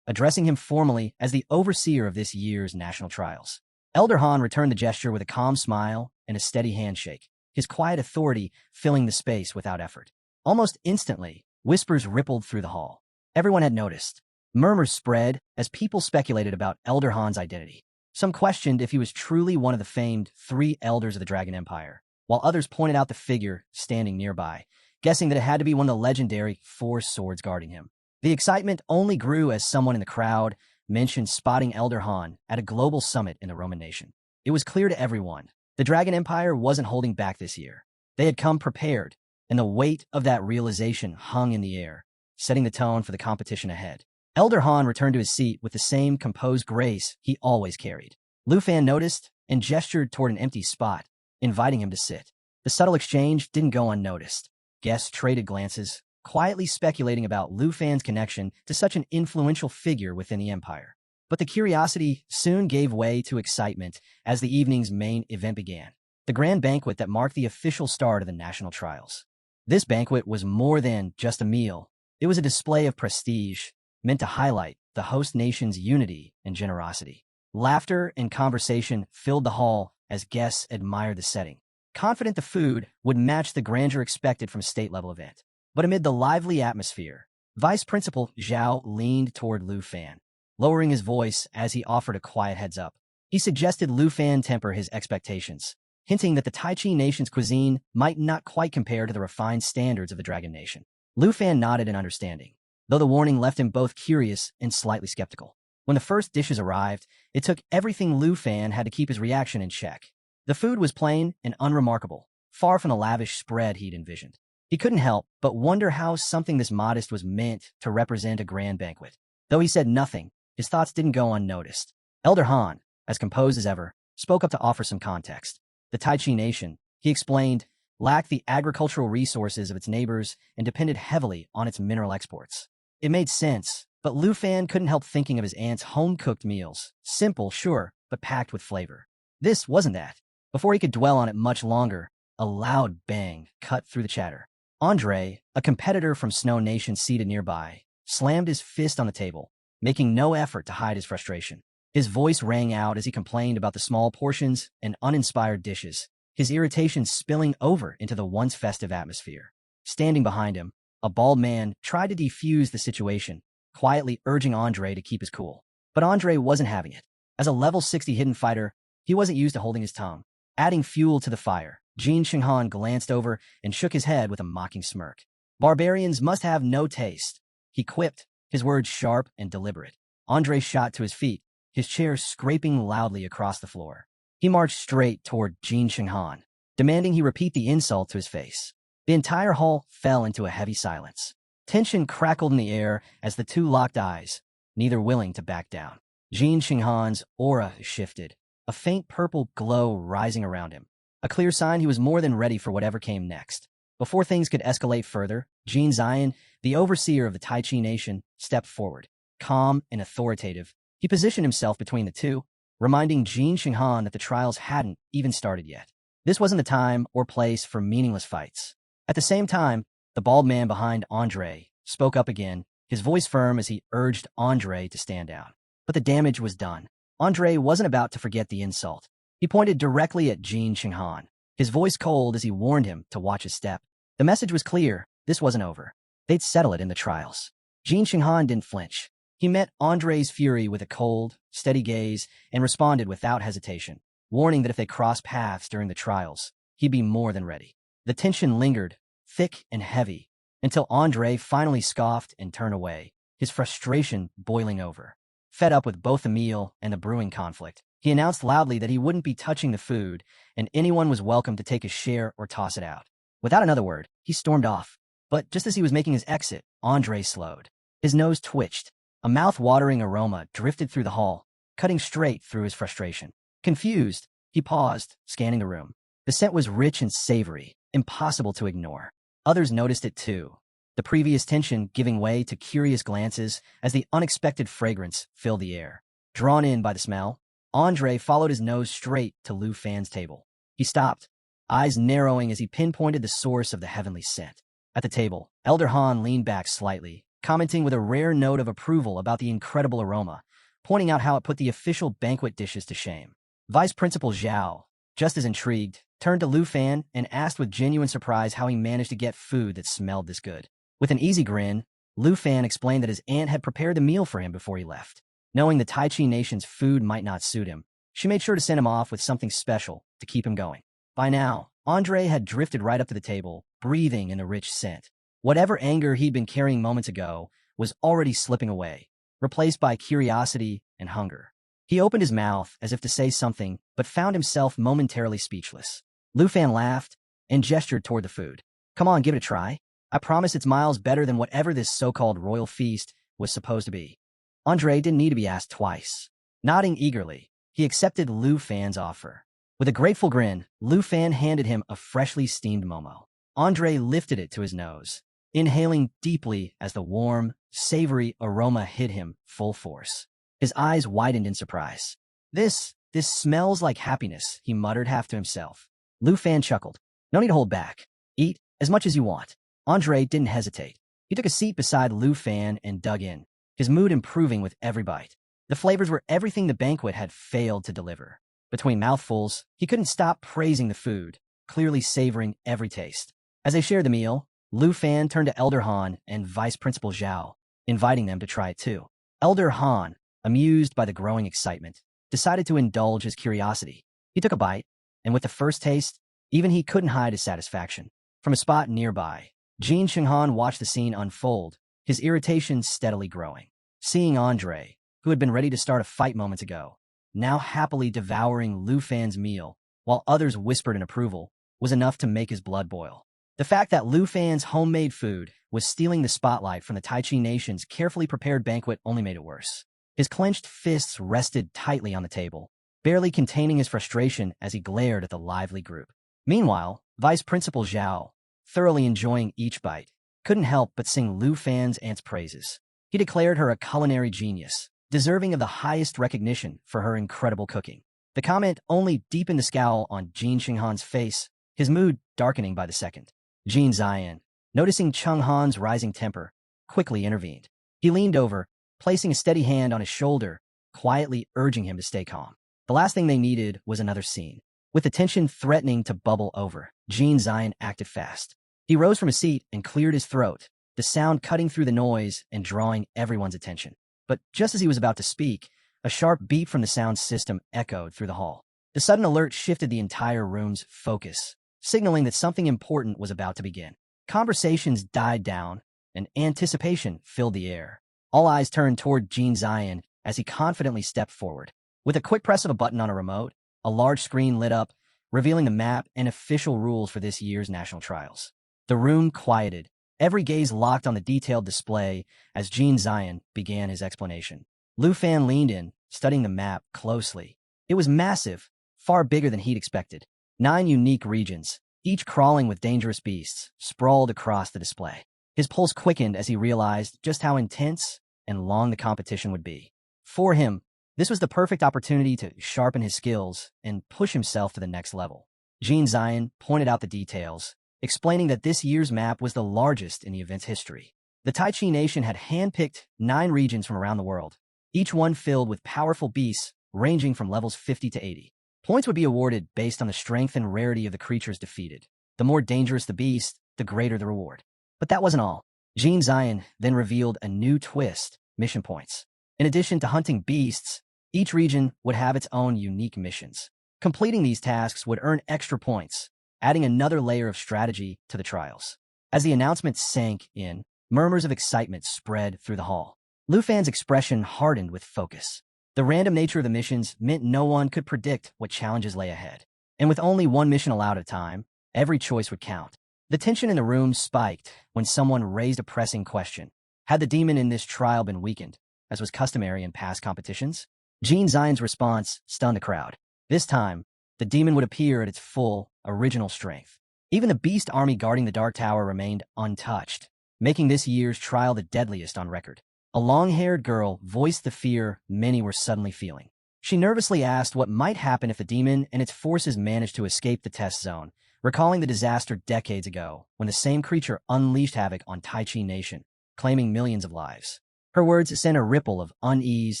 addressing him formally as the overseer of this year's national trials. Elder Han returned the gesture with a calm smile and a steady handshake, his quiet authority filling the space without effort. Almost instantly, whispers rippled through the hall. Everyone had noticed. Murmurs spread as people speculated about Elder Han's identity. Some questioned if he was truly one of the famed 3 elders of the Dragon Empire, while others pointed out the figure standing nearby, guessing that it had to be one of the legendary 4 swords guarding him. The excitement only grew as someone in the crowd mentioned spotting Elder Han at a global summit in the Roman nation. It was clear to everyone, the Dragon Empire wasn't holding back this year. They had come prepared, and the weight of that realization hung in the air, setting the tone for the competition ahead. Elder Han returned to his seat with the same composed grace he always carried. Lu Fan noticed and gestured toward an empty spot, inviting him to sit. The subtle exchange didn't go unnoticed. Guests traded glances, quietly speculating about Lu Fan's connection to such an influential figure within the empire. But the curiosity soon gave way to excitement as the evening's main event began, the grand banquet that marked the official start of the national trials. This banquet was more than just a meal. It was a display of prestige, meant to highlight the host nation's unity and generosity. Laughter and conversation filled the hall as guests admired the setting, confident the food would match the grandeur expected from a state-level event. But amid the lively atmosphere, Vice Principal Zhao leaned toward Lu Fan, lowering his voice as he offered a quiet heads-up. He suggested Lu Fan temper his expectations, hinting that the Taichi Nation's cuisine might not quite compare to the refined standards of the Dragon Nation. Lu Fan nodded in understanding, though the warning left him both curious and slightly skeptical. When the first dishes arrived, it took everything Lu Fan had to keep his reaction in check. The food was plain and unremarkable, far from the lavish spread he'd envisioned. He couldn't help but wonder how something this modest was meant to represent a grand banquet. Though he said nothing, his thoughts didn't go unnoticed. Elder Han, as composed as ever, spoke up to offer some context. The Taichi Nation, he explained, lacked the agricultural resources of its neighbors and depended heavily on its mineral exports. It made sense, but Lu Fan couldn't help thinking of his aunt's home-cooked meals. Simple, sure, but packed with flavor. This wasn't that. Before he could dwell on it much longer, a loud bang cut through the chatter. Andre, a competitor from Snow Nation seated nearby, slammed his fist on the table, making no effort to hide his frustration. His voice rang out as he complained about the small portions and uninspired dishes, his irritation spilling over into the once festive atmosphere. Standing behind him, a bald man tried to defuse the situation, quietly urging Andre to keep his cool. But Andre wasn't having it. As a level 60 hidden fighter, he wasn't used to holding his tongue. Adding fuel to the fire, Jin Shenghan glanced over and shook his head with a mocking smirk. Barbarians must have no taste, he quipped, his words sharp and deliberate. Andre shot to his feet, his chair scraping loudly across the floor. He marched straight toward Jin Shenghan, demanding he repeat the insult to his face. The entire hall fell into a heavy silence. Tension crackled in the air as the two locked eyes, neither willing to back down. Jin Shenghan's aura shifted, a faint purple glow rising around him, a clear sign he was more than ready for whatever came next. Before things could escalate further, Jin Zion, the overseer of the Tai Chi Nation, stepped forward. Calm and authoritative, he positioned himself between the two, reminding Jin Shenghan that the trials hadn't even started yet. This wasn't the time or place for meaningless fights. At the same time, the bald man behind Andre spoke up again, his voice firm as he urged Andre to stand down. But the damage was done. Andre wasn't about to forget the insult. He pointed directly at Jin Shenghan, his voice cold as he warned him to watch his step. The message was clear. This wasn't over. They'd settle it in the trials. Jin Shenghan didn't flinch. He met Andre's fury with a cold, steady gaze and responded without hesitation, warning that if they crossed paths during the trials, he'd be more than ready. The tension lingered, thick and heavy, until Andre finally scoffed and turned away, his frustration boiling over. Fed up with both the meal and the brewing conflict, he announced loudly that he wouldn't be touching the food, and anyone was welcome to take his share or toss it out. Without another word, he stormed off. But just as he was making his exit, Andre slowed. His nose twitched. A mouth-watering aroma drifted through the hall, cutting straight through his frustration. Confused, he paused, scanning the room. The scent was rich and savory, impossible to ignore. Others noticed it too, the previous tension giving way to curious glances as the unexpected fragrance filled the air. Drawn in by the smell, Andre followed his nose straight to Lu Fan's table. He stopped, eyes narrowing as he pinpointed the source of the heavenly scent. At the table, Elder Han leaned back slightly, commenting with a rare note of approval about the incredible aroma, pointing out how it put the official banquet dishes to shame. Vice Principal Zhao, just as intrigued, turned to Lu Fan and asked with genuine surprise how he managed to get food that smelled this good. With an easy grin, Lu Fan explained that his aunt had prepared the meal for him before he left. Knowing the Tai Chi Nation's food might not suit him, she made sure to send him off with something special to keep him going. By now, Andre had drifted right up to the table, breathing in the rich scent. Whatever anger he'd been carrying moments ago was already slipping away, replaced by curiosity and hunger. He opened his mouth as if to say something, but found himself momentarily speechless. Lu Fan laughed and gestured toward the food. Come on, give it a try. I promise it's miles better than whatever this so-called royal feast was supposed to be. Andre didn't need to be asked twice. Nodding eagerly, he accepted Lu Fan's offer. With a grateful grin, Lu Fan handed him a freshly steamed momo. Andre lifted it to his nose, inhaling deeply as the warm, savory aroma hit him full force. His eyes widened in surprise. This smells like happiness, he muttered half to himself. Lu Fan chuckled. No need to hold back. Eat as much as you want. Andre didn't hesitate. He took a seat beside Lu Fan and dug in, his mood improving with every bite. The flavors were everything the banquet had failed to deliver. Between mouthfuls, he couldn't stop praising the food, clearly savoring every taste. As they shared the meal, Lu Fan turned to Elder Han and Vice Principal Zhao, inviting them to try it too. Elder Han, amused by the growing excitement, decided to indulge his curiosity. He took a bite, and with the first taste, even he couldn't hide his satisfaction. From a spot nearby, Jin Shenghan watched the scene unfold, his irritation steadily growing. Seeing Andre, who had been ready to start a fight moments ago, now happily devouring Lu Fan's meal, while others whispered in approval, was enough to make his blood boil. The fact that Lu Fan's homemade food was stealing the spotlight from the Tai Chi Nation's carefully prepared banquet only made it worse. His clenched fists rested tightly on the table, barely containing his frustration as he glared at the lively group. Meanwhile, Vice Principal Zhao, thoroughly enjoying each bite, couldn't help but sing Lu Fan's aunt's praises. He declared her a culinary genius, deserving of the highest recognition for her incredible cooking. The comment only deepened the scowl on Jin Shenghan's face, his mood darkening by the second. Jin Zion, noticing Chung Han's rising temper, quickly intervened. He leaned over, placing a steady hand on his shoulder, quietly urging him to stay calm. The last thing they needed was another scene. With the tension threatening to bubble over, Jin Zion acted fast. He rose from his seat and cleared his throat, the sound cutting through the noise and drawing everyone's attention. But just as he was about to speak, a sharp beep from the sound system echoed through the hall. The sudden alert shifted the entire room's focus, signaling that something important was about to begin. Conversations died down, and anticipation filled the air. All eyes turned toward Gene Zion as he confidently stepped forward. With a quick press of a button on a remote, a large screen lit up, revealing the map and official rules for this year's national trials. The room quieted, every gaze locked on the detailed display as Gene Zion began his explanation. Lu Fan leaned in, studying the map closely. It was massive, far bigger than he'd expected. 9 unique regions, each crawling with dangerous beasts, sprawled across the display. His pulse quickened as he realized just how intense and long the competition would be. For him, this was the perfect opportunity to sharpen his skills and push himself to the next level. Gene Zion pointed out the details, explaining that this year's map was the largest in the event's history. The Tai Chi Nation had handpicked 9 regions from around the world, each one filled with powerful beasts ranging from levels 50 to 80. Points would be awarded based on the strength and rarity of the creatures defeated. The more dangerous the beast, the greater the reward. But that wasn't all. Gene Zion then revealed a new twist: mission points. In addition to hunting beasts, each region would have its own unique missions. Completing these tasks would earn extra points, adding another layer of strategy to the trials. As the announcement sank in, murmurs of excitement spread through the hall. Lu Fan's expression hardened with focus. The random nature of the missions meant no one could predict what challenges lay ahead. And with only one mission allowed at a time, every choice would count. The tension in the room spiked when someone raised a pressing question. Had the demon in this trial been weakened, as was customary in past competitions? Gene Zion's response stunned the crowd. This time, the demon would appear at its full, original strength. Even the beast army guarding the Dark Tower remained untouched, making this year's trial the deadliest on record. A long-haired girl voiced the fear many were suddenly feeling. She nervously asked what might happen if the demon and its forces managed to escape the test zone, recalling the disaster decades ago when the same creature unleashed havoc on Tai Chi Nation, claiming millions of lives. Her words sent a ripple of unease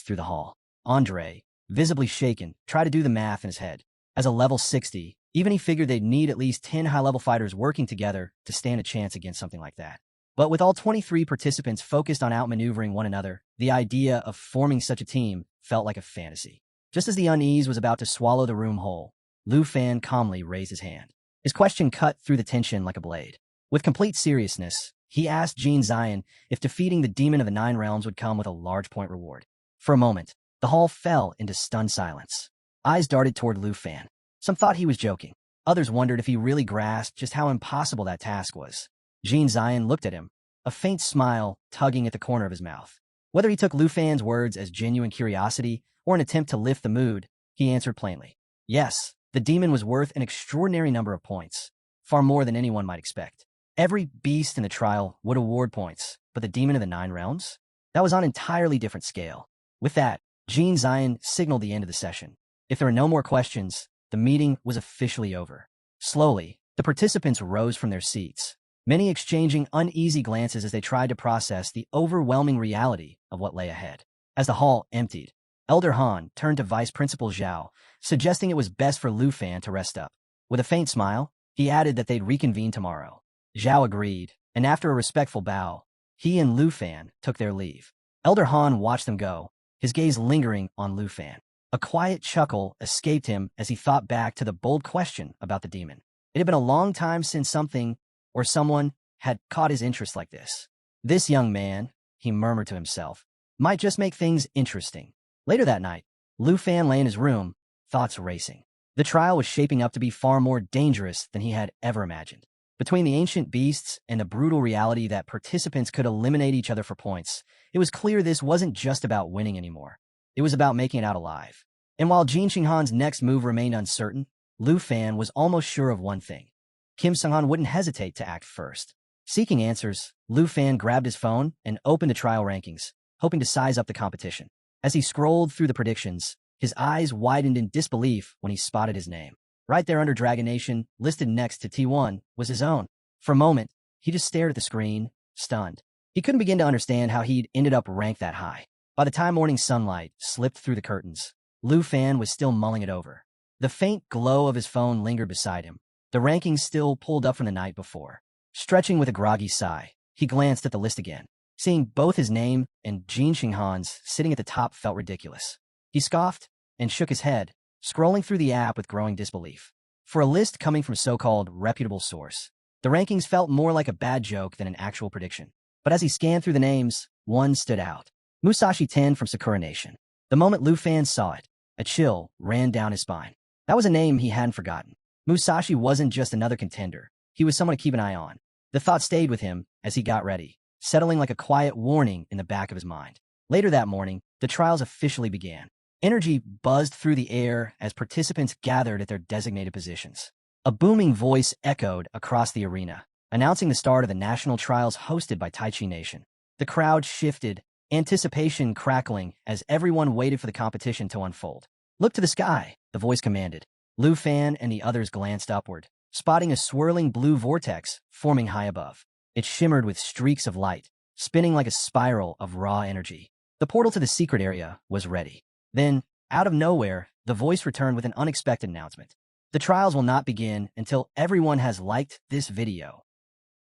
through the hall. Andre, visibly shaken, tried to do the math in his head. As a level 60, even he figured they'd need at least 10 high-level fighters working together to stand a chance against something like that. But with all 23 participants focused on outmaneuvering one another, the idea of forming such a team felt like a fantasy. Just as the unease was about to swallow the room whole, Lu Fan calmly raised his hand. His question cut through the tension like a blade. With complete seriousness, he asked Gene Zion if defeating the Demon of the 9 Realms would come with a large point reward. For a moment, the hall fell into stunned silence. Eyes darted toward Lu Fan. Some thought he was joking. Others wondered if he really grasped just how impossible that task was. Gene Zion looked at him, a faint smile tugging at the corner of his mouth. Whether he took Lu Fan's words as genuine curiosity or an attempt to lift the mood, he answered plainly. Yes, the demon was worth an extraordinary number of points, far more than anyone might expect. Every beast in the trial would award points, but the Demon of the 9 Realms? That was on an entirely different scale. With that, Gene Zion signaled the end of the session. If there were no more questions, the meeting was officially over. Slowly, the participants rose from their seats, many exchanging uneasy glances as they tried to process the overwhelming reality of what lay ahead. As the hall emptied, Elder Han turned to Vice Principal Zhao, suggesting it was best for Lu Fan to rest up. With a faint smile, he added that they'd reconvene tomorrow. Zhao agreed, and after a respectful bow, he and Lu Fan took their leave. Elder Han watched them go, his gaze lingering on Lu Fan. A quiet chuckle escaped him as he thought back to the bold question about the demon. It had been a long time since something or someone had caught his interest like this. This young man, he murmured to himself, might just make things interesting. Later that night, Lu Fan lay in his room, thoughts racing. The trial was shaping up to be far more dangerous than he had ever imagined. Between the ancient beasts and the brutal reality that participants could eliminate each other for points, it was clear this wasn't just about winning anymore. It was about making it out alive. And while Jin Xinghan's next move remained uncertain, Lu Fan was almost sure of one thing. Kim Sung-han wouldn't hesitate to act first. Seeking answers, Lu Fan grabbed his phone and opened the trial rankings, hoping to size up the competition. As he scrolled through the predictions, his eyes widened in disbelief when he spotted his name. Right there under Dragon Nation, listed next to T1, was his own. For a moment, he just stared at the screen, stunned. He couldn't begin to understand how he'd ended up ranked that high. By the time morning sunlight slipped through the curtains, Lu Fan was still mulling it over. The faint glow of his phone lingered beside him, the rankings still pulled up from the night before. Stretching with a groggy sigh, He glanced at the list again. Seeing both his name and Jin Xinghan's sitting at the top felt ridiculous. He scoffed and shook his head, scrolling through the app with growing disbelief. For a list coming from so-called reputable source, the rankings felt more like a bad joke than an actual prediction. But as he scanned through the names, one stood out. Musashi 10 from Sakura Nation. The moment Lu Fan saw it, a chill ran down his spine. That was a name he hadn't forgotten. Musashi wasn't just another contender. He was someone to keep an eye on. The thought stayed with him as he got ready, settling like a quiet warning in the back of his mind. Later that morning, the trials officially began. Energy buzzed through the air as participants gathered at their designated positions. A booming voice echoed across the arena, announcing the start of the national trials hosted by Taichi Nation. The crowd shifted, anticipation crackling as everyone waited for the competition to unfold. "Look to the sky," the voice commanded. Lu Fan and the others glanced upward, spotting a swirling blue vortex forming high above. It shimmered with streaks of light, spinning like a spiral of raw energy. The portal to the secret area was ready. Then, out of nowhere, the voice returned with an unexpected announcement. "The trials will not begin until everyone has liked this video."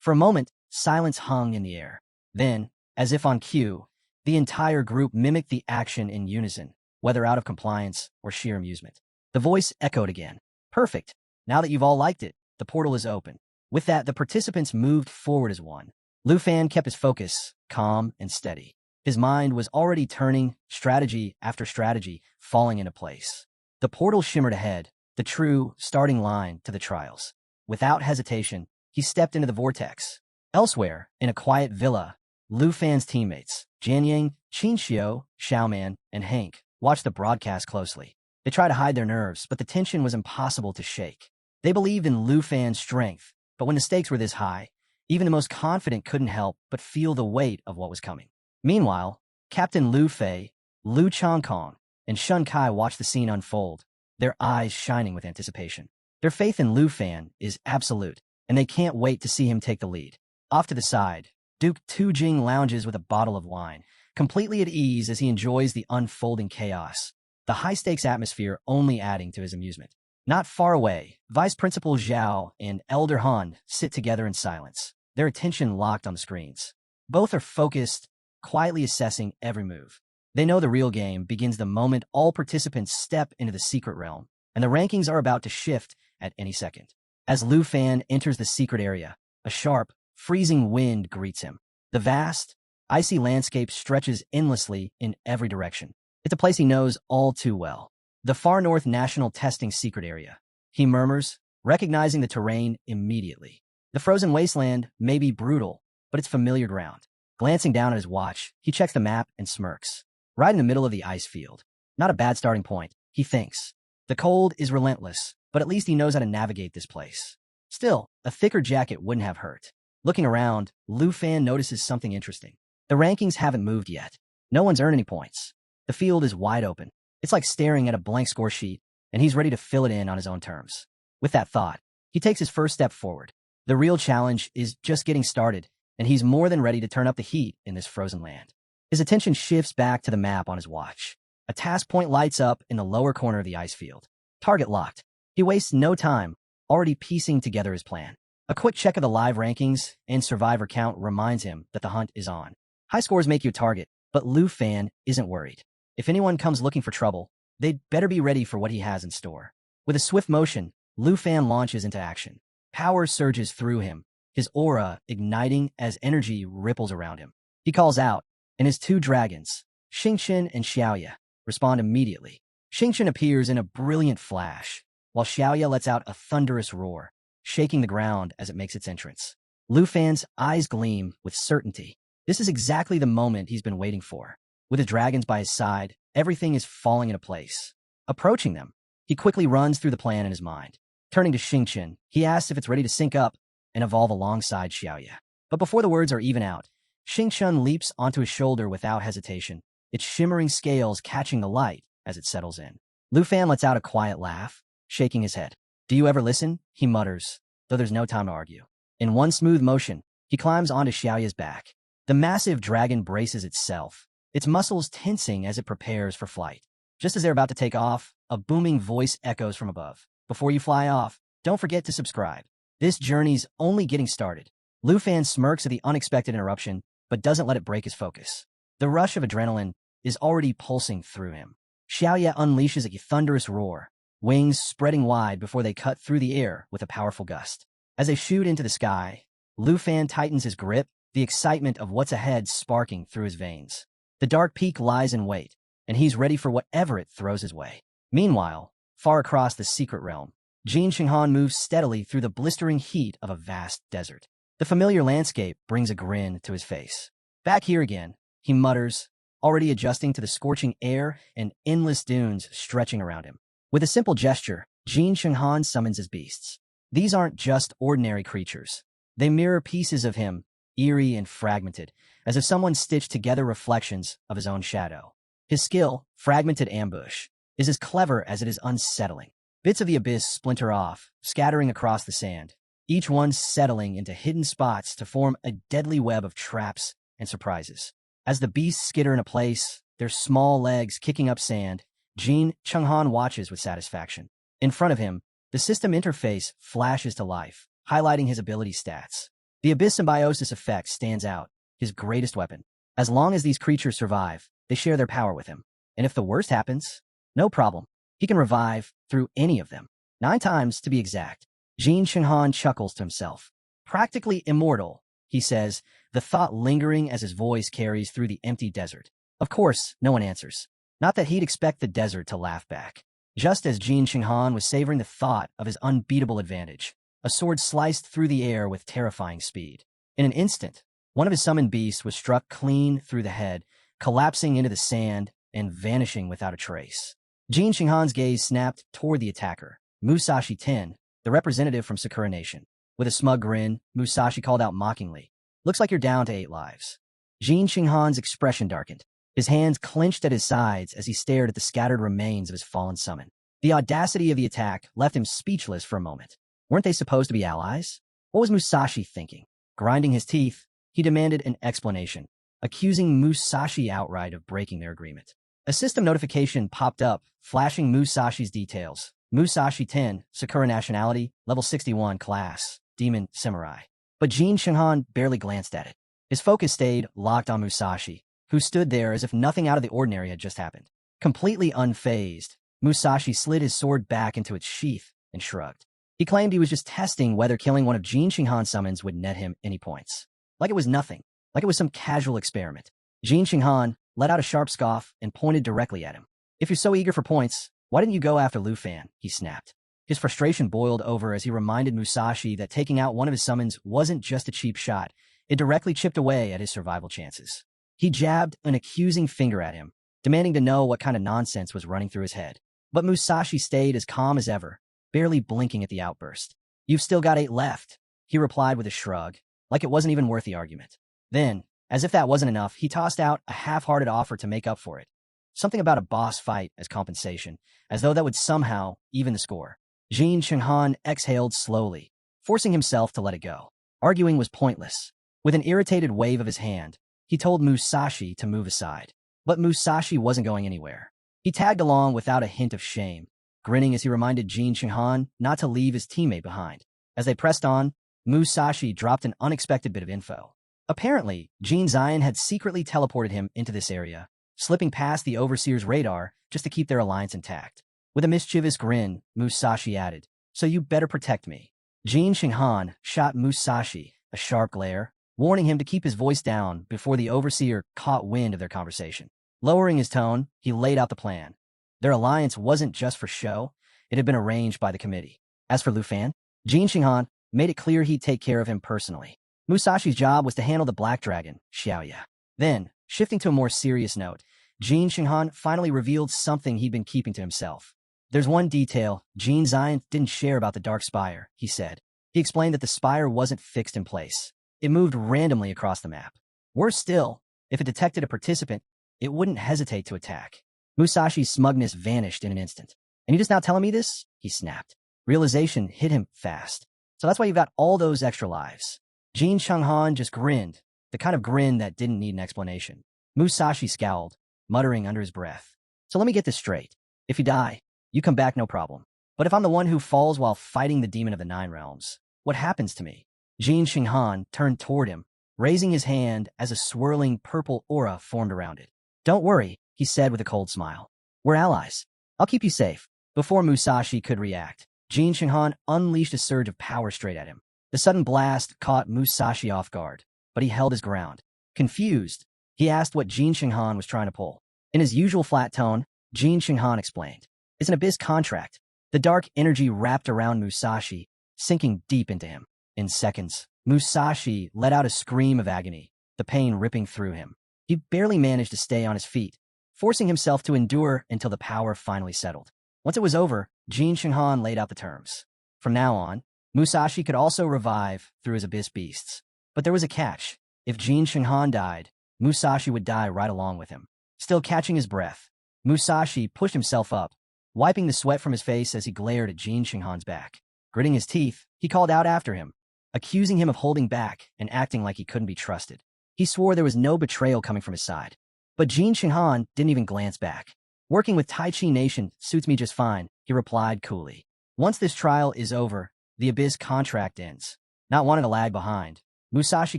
For a moment, silence hung in the air. Then, as if on cue, the entire group mimicked the action in unison, whether out of compliance or sheer amusement. The voice echoed again. "Perfect. Now that you've all liked it, the portal is open." With that, the participants moved forward as one. Lu Fan kept his focus, calm and steady. His mind was already turning, strategy after strategy, falling into place. The portal shimmered ahead, the true starting line to the trials. Without hesitation, he stepped into the vortex. Elsewhere, in a quiet villa, Lu Fan's teammates, Jianyang, Qinxiu, Xiaoman, and Hank, watched the broadcast closely. They tried to hide their nerves, but the tension was impossible to shake. They believed in Lu Fan's strength, but when the stakes were this high, even the most confident couldn't help but feel the weight of what was coming. Meanwhile, Captain Lu Fei, Lu Changkong, and Shun Kai watched the scene unfold, their eyes shining with anticipation. Their faith in Lu Fan is absolute, and they can't wait to see him take the lead. Off to the side, Duke Tujing lounges with a bottle of wine, completely at ease as he enjoys the unfolding chaos, the high-stakes atmosphere only adding to his amusement. Not far away, Vice Principal Zhao and Elder Han sit together in silence, their attention locked on the screens. Both are focused, quietly assessing every move. They know the real game begins the moment all participants step into the secret realm, and the rankings are about to shift at any second. As Lu Fan enters the secret area, a sharp, freezing wind greets him. The vast, icy landscape stretches endlessly in every direction. It's a place he knows all too well. The Far North National Testing Secret Area. He murmurs, recognizing the terrain immediately. The frozen wasteland may be brutal, but it's familiar ground. Glancing down at his watch, he checks the map and smirks. Right in the middle of the ice field. Not a bad starting point, he thinks. The cold is relentless, but at least he knows how to navigate this place. Still, a thicker jacket wouldn't have hurt. Looking around, Lu Fan notices something interesting. The rankings haven't moved yet. No one's earned any points. The field is wide open. It's like staring at a blank score sheet, and he's ready to fill it in on his own terms. With that thought, he takes his first step forward. The real challenge is just getting started, and he's more than ready to turn up the heat in this frozen land. His attention shifts back to the map on his watch. A task point lights up in the lower corner of the ice field. Target locked. He wastes no time, already piecing together his plan. A quick check of the live rankings and survivor count reminds him that the hunt is on. High scores make you a target, but Lu Fan isn't worried. If anyone comes looking for trouble, they'd better be ready for what he has in store. With a swift motion, Lu Fan launches into action. Power surges through him, his aura igniting as energy ripples around him. He calls out, and his two dragons, Xingchen and Xiaoya, respond immediately. Xingchen appears in a brilliant flash, while Xiaoya lets out a thunderous roar, shaking the ground as it makes its entrance. Lu Fan's eyes gleam with certainty. This is exactly the moment he's been waiting for. With his dragons by his side, everything is falling into place. Approaching them, he quickly runs through the plan in his mind. Turning to Xingchen, he asks if it's ready to sync up and evolve alongside Xiaoya. But before the words are even out, Xingchen leaps onto his shoulder without hesitation, its shimmering scales catching the light as it settles in. Lu Fan lets out a quiet laugh, shaking his head. "Do you ever listen?" he mutters, though there's no time to argue. In one smooth motion, he climbs onto Xiaoya's back. The massive dragon braces itself, its muscles tensing as it prepares for flight. Just as they're about to take off, a booming voice echoes from above. "Before you fly off, don't forget to subscribe. This journey's only getting started." Lu Fan smirks at the unexpected interruption, but doesn't let it break his focus. The rush of adrenaline is already pulsing through him. Xiaoya unleashes a thunderous roar, wings spreading wide before they cut through the air with a powerful gust. As they shoot into the sky, Lu Fan tightens his grip, the excitement of what's ahead sparking through his veins. The dark peak lies in wait, and he's ready for whatever it throws his way. Meanwhile, far across the secret realm, Jin Qinghan moves steadily through the blistering heat of a vast desert. The familiar landscape brings a grin to his face. Back here again, he mutters, already adjusting to the scorching air and endless dunes stretching around him. With a simple gesture, Jin Qinghan summons his beasts. These aren't just ordinary creatures. They mirror pieces of him, eerie and fragmented, as if someone stitched together reflections of his own shadow. His skill, Fragmented Ambush, is as clever as it is unsettling. Bits of the abyss splinter off, scattering across the sand, each one settling into hidden spots to form a deadly web of traps and surprises. As the beasts skitter into place, their small legs kicking up sand, Jin Qinghan watches with satisfaction. In front of him, the system interface flashes to life, highlighting his ability stats. The Abyss Symbiosis effect stands out, his greatest weapon. As long as these creatures survive, they share their power with him. And if the worst happens, no problem. He can revive through any of them. 9 times, to be exact. Jin Qinghan chuckles to himself. Practically immortal, he says, the thought lingering as his voice carries through the empty desert. Of course, no one answers. Not that he'd expect the desert to laugh back. Just as Jin Qinghan was savoring the thought of his unbeatable advantage, a sword sliced through the air with terrifying speed. In an instant, one of his summoned beasts was struck clean through the head, collapsing into the sand and vanishing without a trace. Jin Qinghan's gaze snapped toward the attacker, Musashi Ten, the representative from Sakura Nation. With a smug grin, Musashi called out mockingly, "Looks like you're down to 8 lives." Jin Qinghan's expression darkened. His hands clenched at his sides as he stared at the scattered remains of his fallen summon. The audacity of the attack left him speechless for a moment. Weren't they supposed to be allies? What was Musashi thinking? Grinding his teeth, he demanded an explanation, accusing Musashi outright of breaking their agreement. A system notification popped up, flashing Musashi's details. Musashi 10, Sakura nationality, level 61, class, Demon Samurai. But Jin Qinghan barely glanced at it. His focus stayed locked on Musashi, who stood there as if nothing out of the ordinary had just happened. Completely unfazed, Musashi slid his sword back into its sheath and shrugged. He claimed he was just testing whether killing one of Jin Qinghan's summons would net him any points. Like it was nothing, like it was some casual experiment. Jin Qinghan let out a sharp scoff and pointed directly at him. "If you're so eager for points, why didn't you go after Lu Fan?" he snapped. His frustration boiled over as he reminded Musashi that taking out one of his summons wasn't just a cheap shot, it directly chipped away at his survival chances. He jabbed an accusing finger at him, demanding to know what kind of nonsense was running through his head. But Musashi stayed as calm as ever, barely blinking at the outburst. "You've still got 8 left," he replied with a shrug, like it wasn't even worth the argument. Then, as if that wasn't enough, he tossed out a half-hearted offer to make up for it. Something about a boss fight as compensation, as though that would somehow even the score. Jin Qinghan exhaled slowly, forcing himself to let it go. Arguing was pointless. With an irritated wave of his hand, he told Musashi to move aside. But Musashi wasn't going anywhere. He tagged along without a hint of shame, grinning as he reminded Jin Qinghan not to leave his teammate behind. As they pressed on, Musashi dropped an unexpected bit of info. Apparently, Jin Zion had secretly teleported him into this area, slipping past the Overseer's radar just to keep their alliance intact. With a mischievous grin, Musashi added, "So you better protect me." Jin Qinghan shot Musashi a sharp glare, warning him to keep his voice down before the Overseer caught wind of their conversation. Lowering his tone, he laid out the plan. Their alliance wasn't just for show, it had been arranged by the committee. As for Lu Fan, Jin Qinghan made it clear he'd take care of him personally. Musashi's job was to handle the Black Dragon, Xiaoya. Then, shifting to a more serious note, Jin Qinghan finally revealed something he'd been keeping to himself. "There's one detail Jin Zion didn't share about the Dark Spire," he said. He explained that the spire wasn't fixed in place. It moved randomly across the map. Worse still, if it detected a participant, it wouldn't hesitate to attack. Musashi's smugness vanished in an instant. "And you just now telling me this?" he snapped. Realization hit him fast. "So that's why you've got all those extra lives." Jin Qinghan just grinned, the kind of grin that didn't need an explanation. Musashi scowled, muttering under his breath. "So let me get this straight. If you die, you come back no problem. But if I'm the one who falls while fighting the demon of the 9 realms, what happens to me?" Jin Xinghan turned toward him, raising his hand as a swirling purple aura formed around it. "Don't worry," he said with a cold smile. "We're allies. I'll keep you safe." Before Musashi could react, Jin Xinghan unleashed a surge of power straight at him. The sudden blast caught Musashi off guard, but he held his ground. Confused, he asked what Jin Xinghan was trying to pull. In his usual flat tone, Jin Xinghan explained, "It's an abyss contract." The dark energy wrapped around Musashi, sinking deep into him. In seconds, Musashi let out a scream of agony, the pain ripping through him. He barely managed to stay on his feet, forcing himself to endure until the power finally settled. Once it was over, Jin Xinghan laid out the terms. From now on, Musashi could also revive through his abyss beasts. But there was a catch. If Jin Xinghan died, Musashi would die right along with him. Still catching his breath, Musashi pushed himself up, wiping the sweat from his face as he glared at Jin Xinghan's back. Gritting his teeth, he called out after him, accusing him of holding back and acting like he couldn't be trusted. He swore there was no betrayal coming from his side. But Jin Xinghan didn't even glance back. "Working with Tai Chi Nation suits me just fine," he replied coolly. "Once this trial is over, the Abyss contract ends." Not wanting to lag behind, Musashi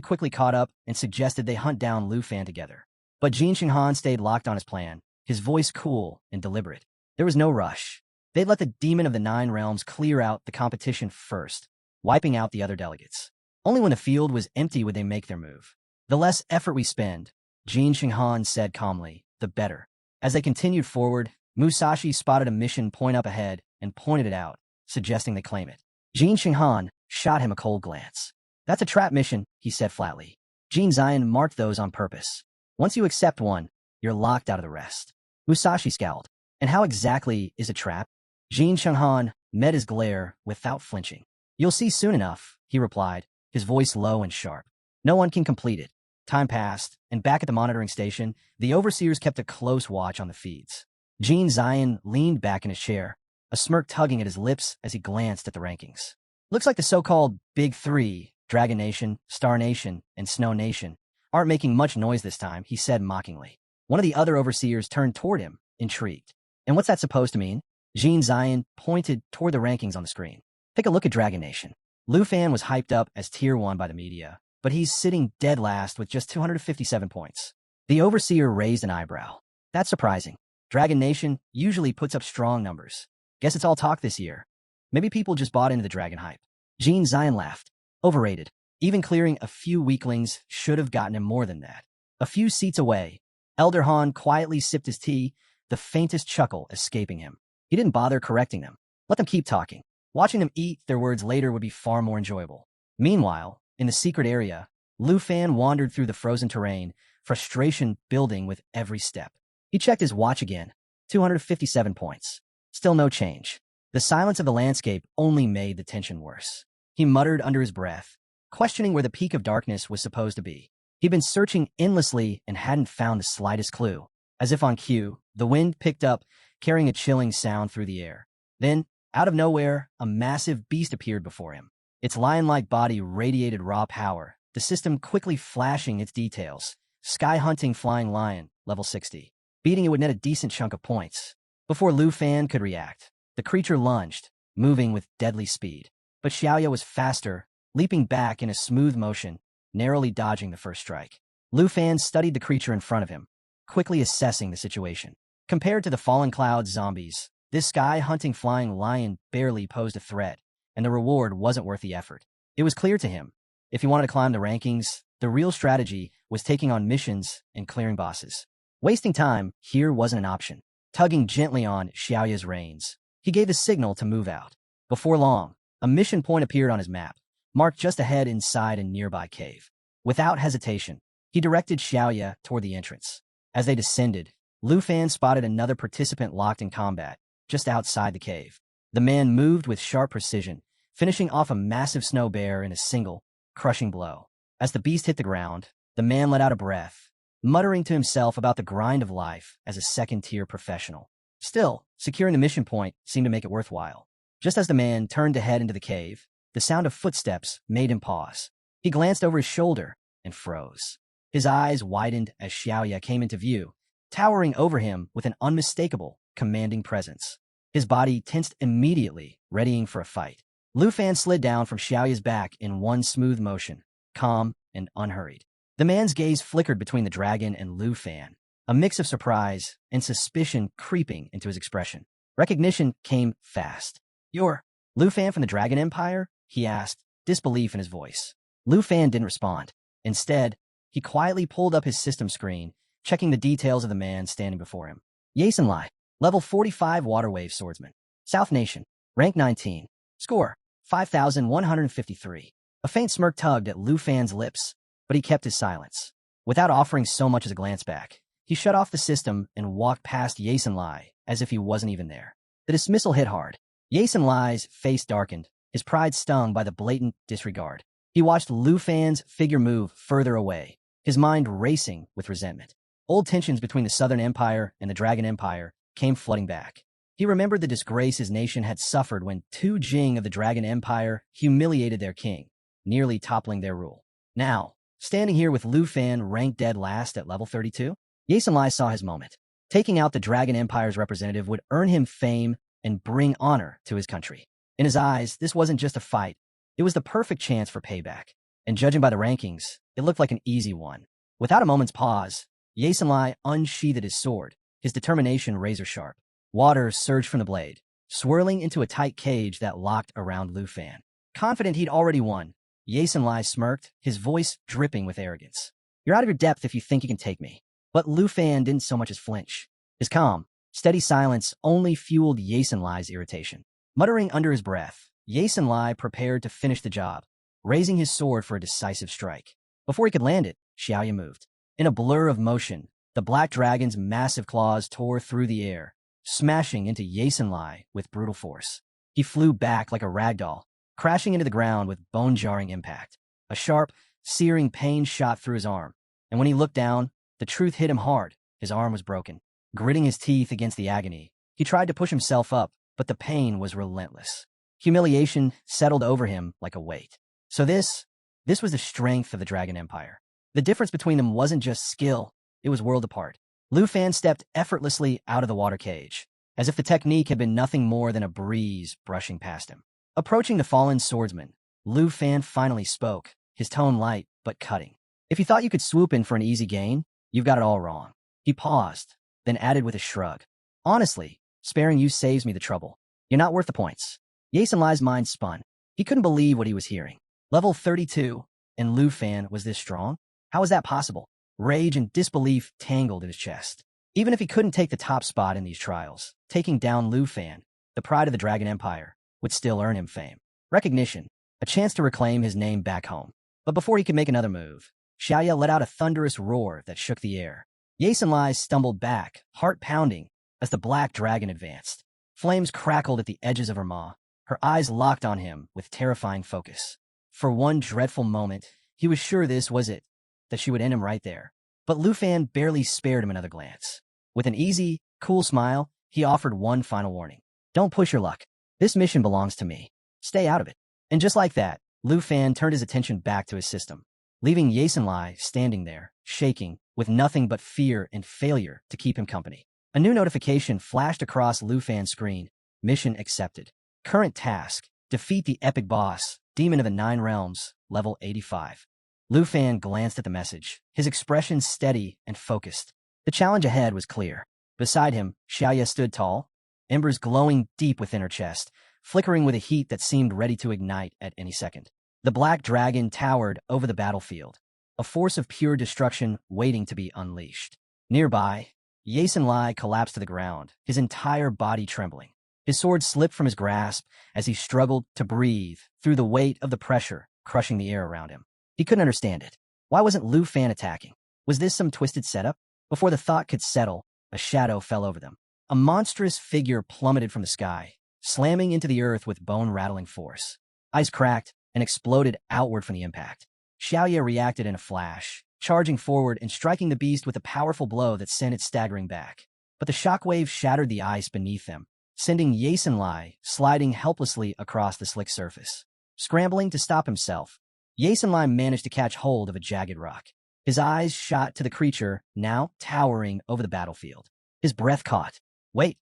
quickly caught up and suggested they hunt down Lu Fan together. But Jin Xinghan stayed locked on his plan, his voice cool and deliberate. There was no rush. They'd let the Demon of the Nine Realms clear out the competition first, wiping out the other delegates. Only when the field was empty would they make their move. "The less effort we spend," Jin Xinghan said calmly, "the better." As they continued forward, Musashi spotted a mission point up ahead and pointed it out, suggesting they claim it. Jin Xinghan shot him a cold glance. "That's a trap mission," he said flatly. Jin Zion marked those on purpose. "Once you accept one, you're locked out of the rest." Musashi scowled. "And how exactly is a trap?" Jin Xinghan met his glare without flinching. "You'll see soon enough," he replied, his voice low and sharp. "No one can complete it." Time passed, and back at the monitoring station, the overseers kept a close watch on the feeds. Jin Zion leaned back in his chair, a smirk tugging at his lips as he glanced at the rankings. "Looks like the so-called Big Three, Dragon Nation, Star Nation, and Snow Nation, aren't making much noise this time," he said mockingly. One of the other overseers turned toward him, intrigued. "And what's that supposed to mean?" Jin Zion pointed toward the rankings on the screen. "Take a look at Dragon Nation." Lu Fan was hyped up as Tier 1 by the media, but he's sitting dead last with just 257 points. The overseer raised an eyebrow. "That's surprising. Dragon Nation usually puts up strong numbers. Guess it's all talk this year. Maybe people just bought into the dragon hype." Jin Zion laughed. "Overrated. Even clearing a few weaklings should have gotten him more than that." A few seats away, Elder Han quietly sipped his tea, the faintest chuckle escaping him. He didn't bother correcting them. Let them keep talking. Watching them eat their words later would be far more enjoyable. Meanwhile, in the secret area, Lu Fan wandered through the frozen terrain, frustration building with every step. He checked his watch again. 257 points. Still no change. The silence of the landscape only made the tension worse. He muttered under his breath, questioning where the peak of darkness was supposed to be. He'd been searching endlessly and hadn't found the slightest clue. As if on cue, the wind picked up, carrying a chilling sound through the air. Then, out of nowhere, a massive beast appeared before him. Its lion-like body radiated raw power, the system quickly flashing its details. Sky Hunting Flying Lion, level 60. Beating it would net a decent chunk of points. Before Lu Fan could react, the creature lunged, moving with deadly speed. But Xiaoya was faster, leaping back in a smooth motion, narrowly dodging the first strike. Lu Fan studied the creature in front of him, quickly assessing the situation. Compared to the Fallen Clouds zombies, this Sky-Hunting Flying Lion barely posed a threat, and the reward wasn't worth the effort. It was clear to him, if he wanted to climb the rankings, the real strategy was taking on missions and clearing bosses. Wasting time here wasn't an option. Tugging gently on Xiaoya's reins, he gave the signal to move out. Before long, a mission point appeared on his map, marked just ahead inside a nearby cave. Without hesitation, he directed Xiaoya toward the entrance. As they descended, Lu Fan spotted another participant locked in combat, just outside the cave. The man moved with sharp precision, finishing off a massive snow bear in a single, crushing blow. As the beast hit the ground, the man let out a breath, muttering to himself about the grind of life as a second-tier professional. Still, securing the mission point seemed to make it worthwhile. Just as the man turned to head into the cave, the sound of footsteps made him pause. He glanced over his shoulder and froze. His eyes widened as Xiaoya came into view, towering over him with an unmistakable, commanding presence. His body tensed immediately, readying for a fight. Lu Fan slid down from Xiaoya's back in one smooth motion, calm and unhurried. The man's gaze flickered between the dragon and Lu Fan, a mix of surprise and suspicion creeping into his expression. Recognition came fast. "You're Lu Fan from the Dragon Empire?" he asked, disbelief in his voice. Lu Fan didn't respond. Instead, he quietly pulled up his system screen, checking the details of the man standing before him. Yason Lai, level 45 Water Wave Swordsman. South Nation, rank 19. Score, 5,153. A faint smirk tugged at Lu Fan's lips, but he kept his silence. Without offering so much as a glance back, he shut off the system and walked past Yason Lai as if he wasn't even there. The dismissal hit hard. Yason Lai's face darkened, his pride stung by the blatant disregard. He watched Lu Fan's figure move further away, his mind racing with resentment. Old tensions between the Southern Empire and the Dragon Empire came flooding back. He remembered the disgrace his nation had suffered when Tu Jing of the Dragon Empire humiliated their king, nearly toppling their rule. Now, standing here with Lu Fan ranked dead last at level 32, Yason Lai saw his moment. Taking out the Dragon Empire's representative would earn him fame and bring honor to his country. In his eyes, this wasn't just a fight. It was the perfect chance for payback. And judging by the rankings, it looked like an easy one. Without a moment's pause, Yason Lai unsheathed his sword, his determination razor-sharp. Water surged from the blade, swirling into a tight cage that locked around Lu Fan. Confident he'd already won, Yason Lai smirked, his voice dripping with arrogance. "You're out of your depth if you think you can take me." But Lu Fan didn't so much as flinch. His calm, steady silence only fueled Yason Lai's irritation. Muttering under his breath, Yason Lai prepared to finish the job, raising his sword for a decisive strike. Before he could land it, Xiaoya moved. In a blur of motion, the black dragon's massive claws tore through the air, smashing into Yason Lai with brutal force. He flew back like a ragdoll, crashing into the ground with bone-jarring impact. A sharp, searing pain shot through his arm, and when he looked down, the truth hit him hard. His arm was broken. Gritting his teeth against the agony, he tried to push himself up, but the pain was relentless. Humiliation settled over him like a weight. So this was the strength of the Dragon Empire. The difference between them wasn't just skill, it was world apart. Lu Fan stepped effortlessly out of the water cage, as if the technique had been nothing more than a breeze brushing past him. Approaching the fallen swordsman, Lu Fan finally spoke, his tone light but cutting. "If you thought you could swoop in for an easy gain, you've got it all wrong." He paused, then added with a shrug. "Honestly, sparing you saves me the trouble. You're not worth the points." Yason Lai's mind spun. He couldn't believe what he was hearing. Level 32, and Lu Fan was this strong? How was that possible? Rage and disbelief tangled in his chest. Even if he couldn't take the top spot in these trials, taking down Lu Fan, the pride of the Dragon Empire, would still earn him fame. Recognition, a chance to reclaim his name back home. But before he could make another move, Xiaoya let out a thunderous roar that shook the air. Yason Lai stumbled back, heart pounding, as the black dragon advanced. Flames crackled at the edges of her maw, her eyes locked on him with terrifying focus. For one dreadful moment, he was sure this was it, that she would end him right there. But Lu Fan barely spared him another glance. With an easy, cool smile, he offered one final warning. "Don't push your luck. This mission belongs to me. Stay out of it." And just like that, Lu Fan turned his attention back to his system, leaving Yason Lai standing there, shaking, with nothing but fear and failure to keep him company. A new notification flashed across Lu Fan's screen. Mission accepted. Current task, defeat the epic boss, Demon of the Nine Realms, level 85. Lu Fan glanced at the message, his expression steady and focused. The challenge ahead was clear. Beside him, Xiaoya stood tall, embers glowing deep within her chest, flickering with a heat that seemed ready to ignite at any second. The black dragon towered over the battlefield, a force of pure destruction waiting to be unleashed. Nearby, Yason Lai collapsed to the ground, his entire body trembling. His sword slipped from his grasp as he struggled to breathe through the weight of the pressure crushing the air around him. He couldn't understand it. Why wasn't Lu Fan attacking? Was this some twisted setup? Before the thought could settle, a shadow fell over them. A monstrous figure plummeted from the sky, slamming into the earth with bone-rattling force. Eyes cracked and exploded outward from the impact. Xiaoya reacted in a flash, charging forward and striking the beast with a powerful blow that sent it staggering back. But the shockwave shattered the ice beneath them, sending Yason Lai sliding helplessly across the slick surface. Scrambling to stop himself, Yason Lai managed to catch hold of a jagged rock. His eyes shot to the creature, now towering over the battlefield. His breath caught. "Wait,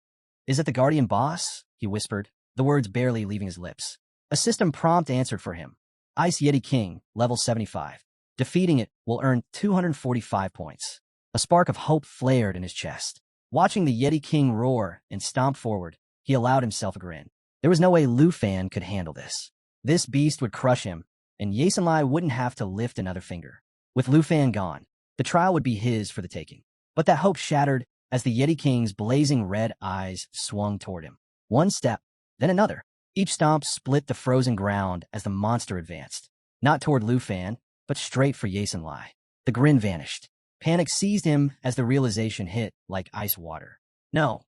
is it the Guardian boss?" he whispered, the words barely leaving his lips. A system prompt answered for him. Ice Yeti King, level 75. Defeating it will earn 245 points. A spark of hope flared in his chest. Watching the Yeti King roar and stomp forward, he allowed himself a grin. There was no way Lu Fan could handle this. This beast would crush him, and Yasenlai wouldn't have to lift another finger. With Lu Fan gone, the trial would be his for the taking. But that hope shattered as the Yeti King's blazing red eyes swung toward him. One step, then another. Each stomp split the frozen ground as the monster advanced. Not toward Lu Fan, but straight for Yasenlai. The grin vanished. Panic seized him as the realization hit like ice water. No,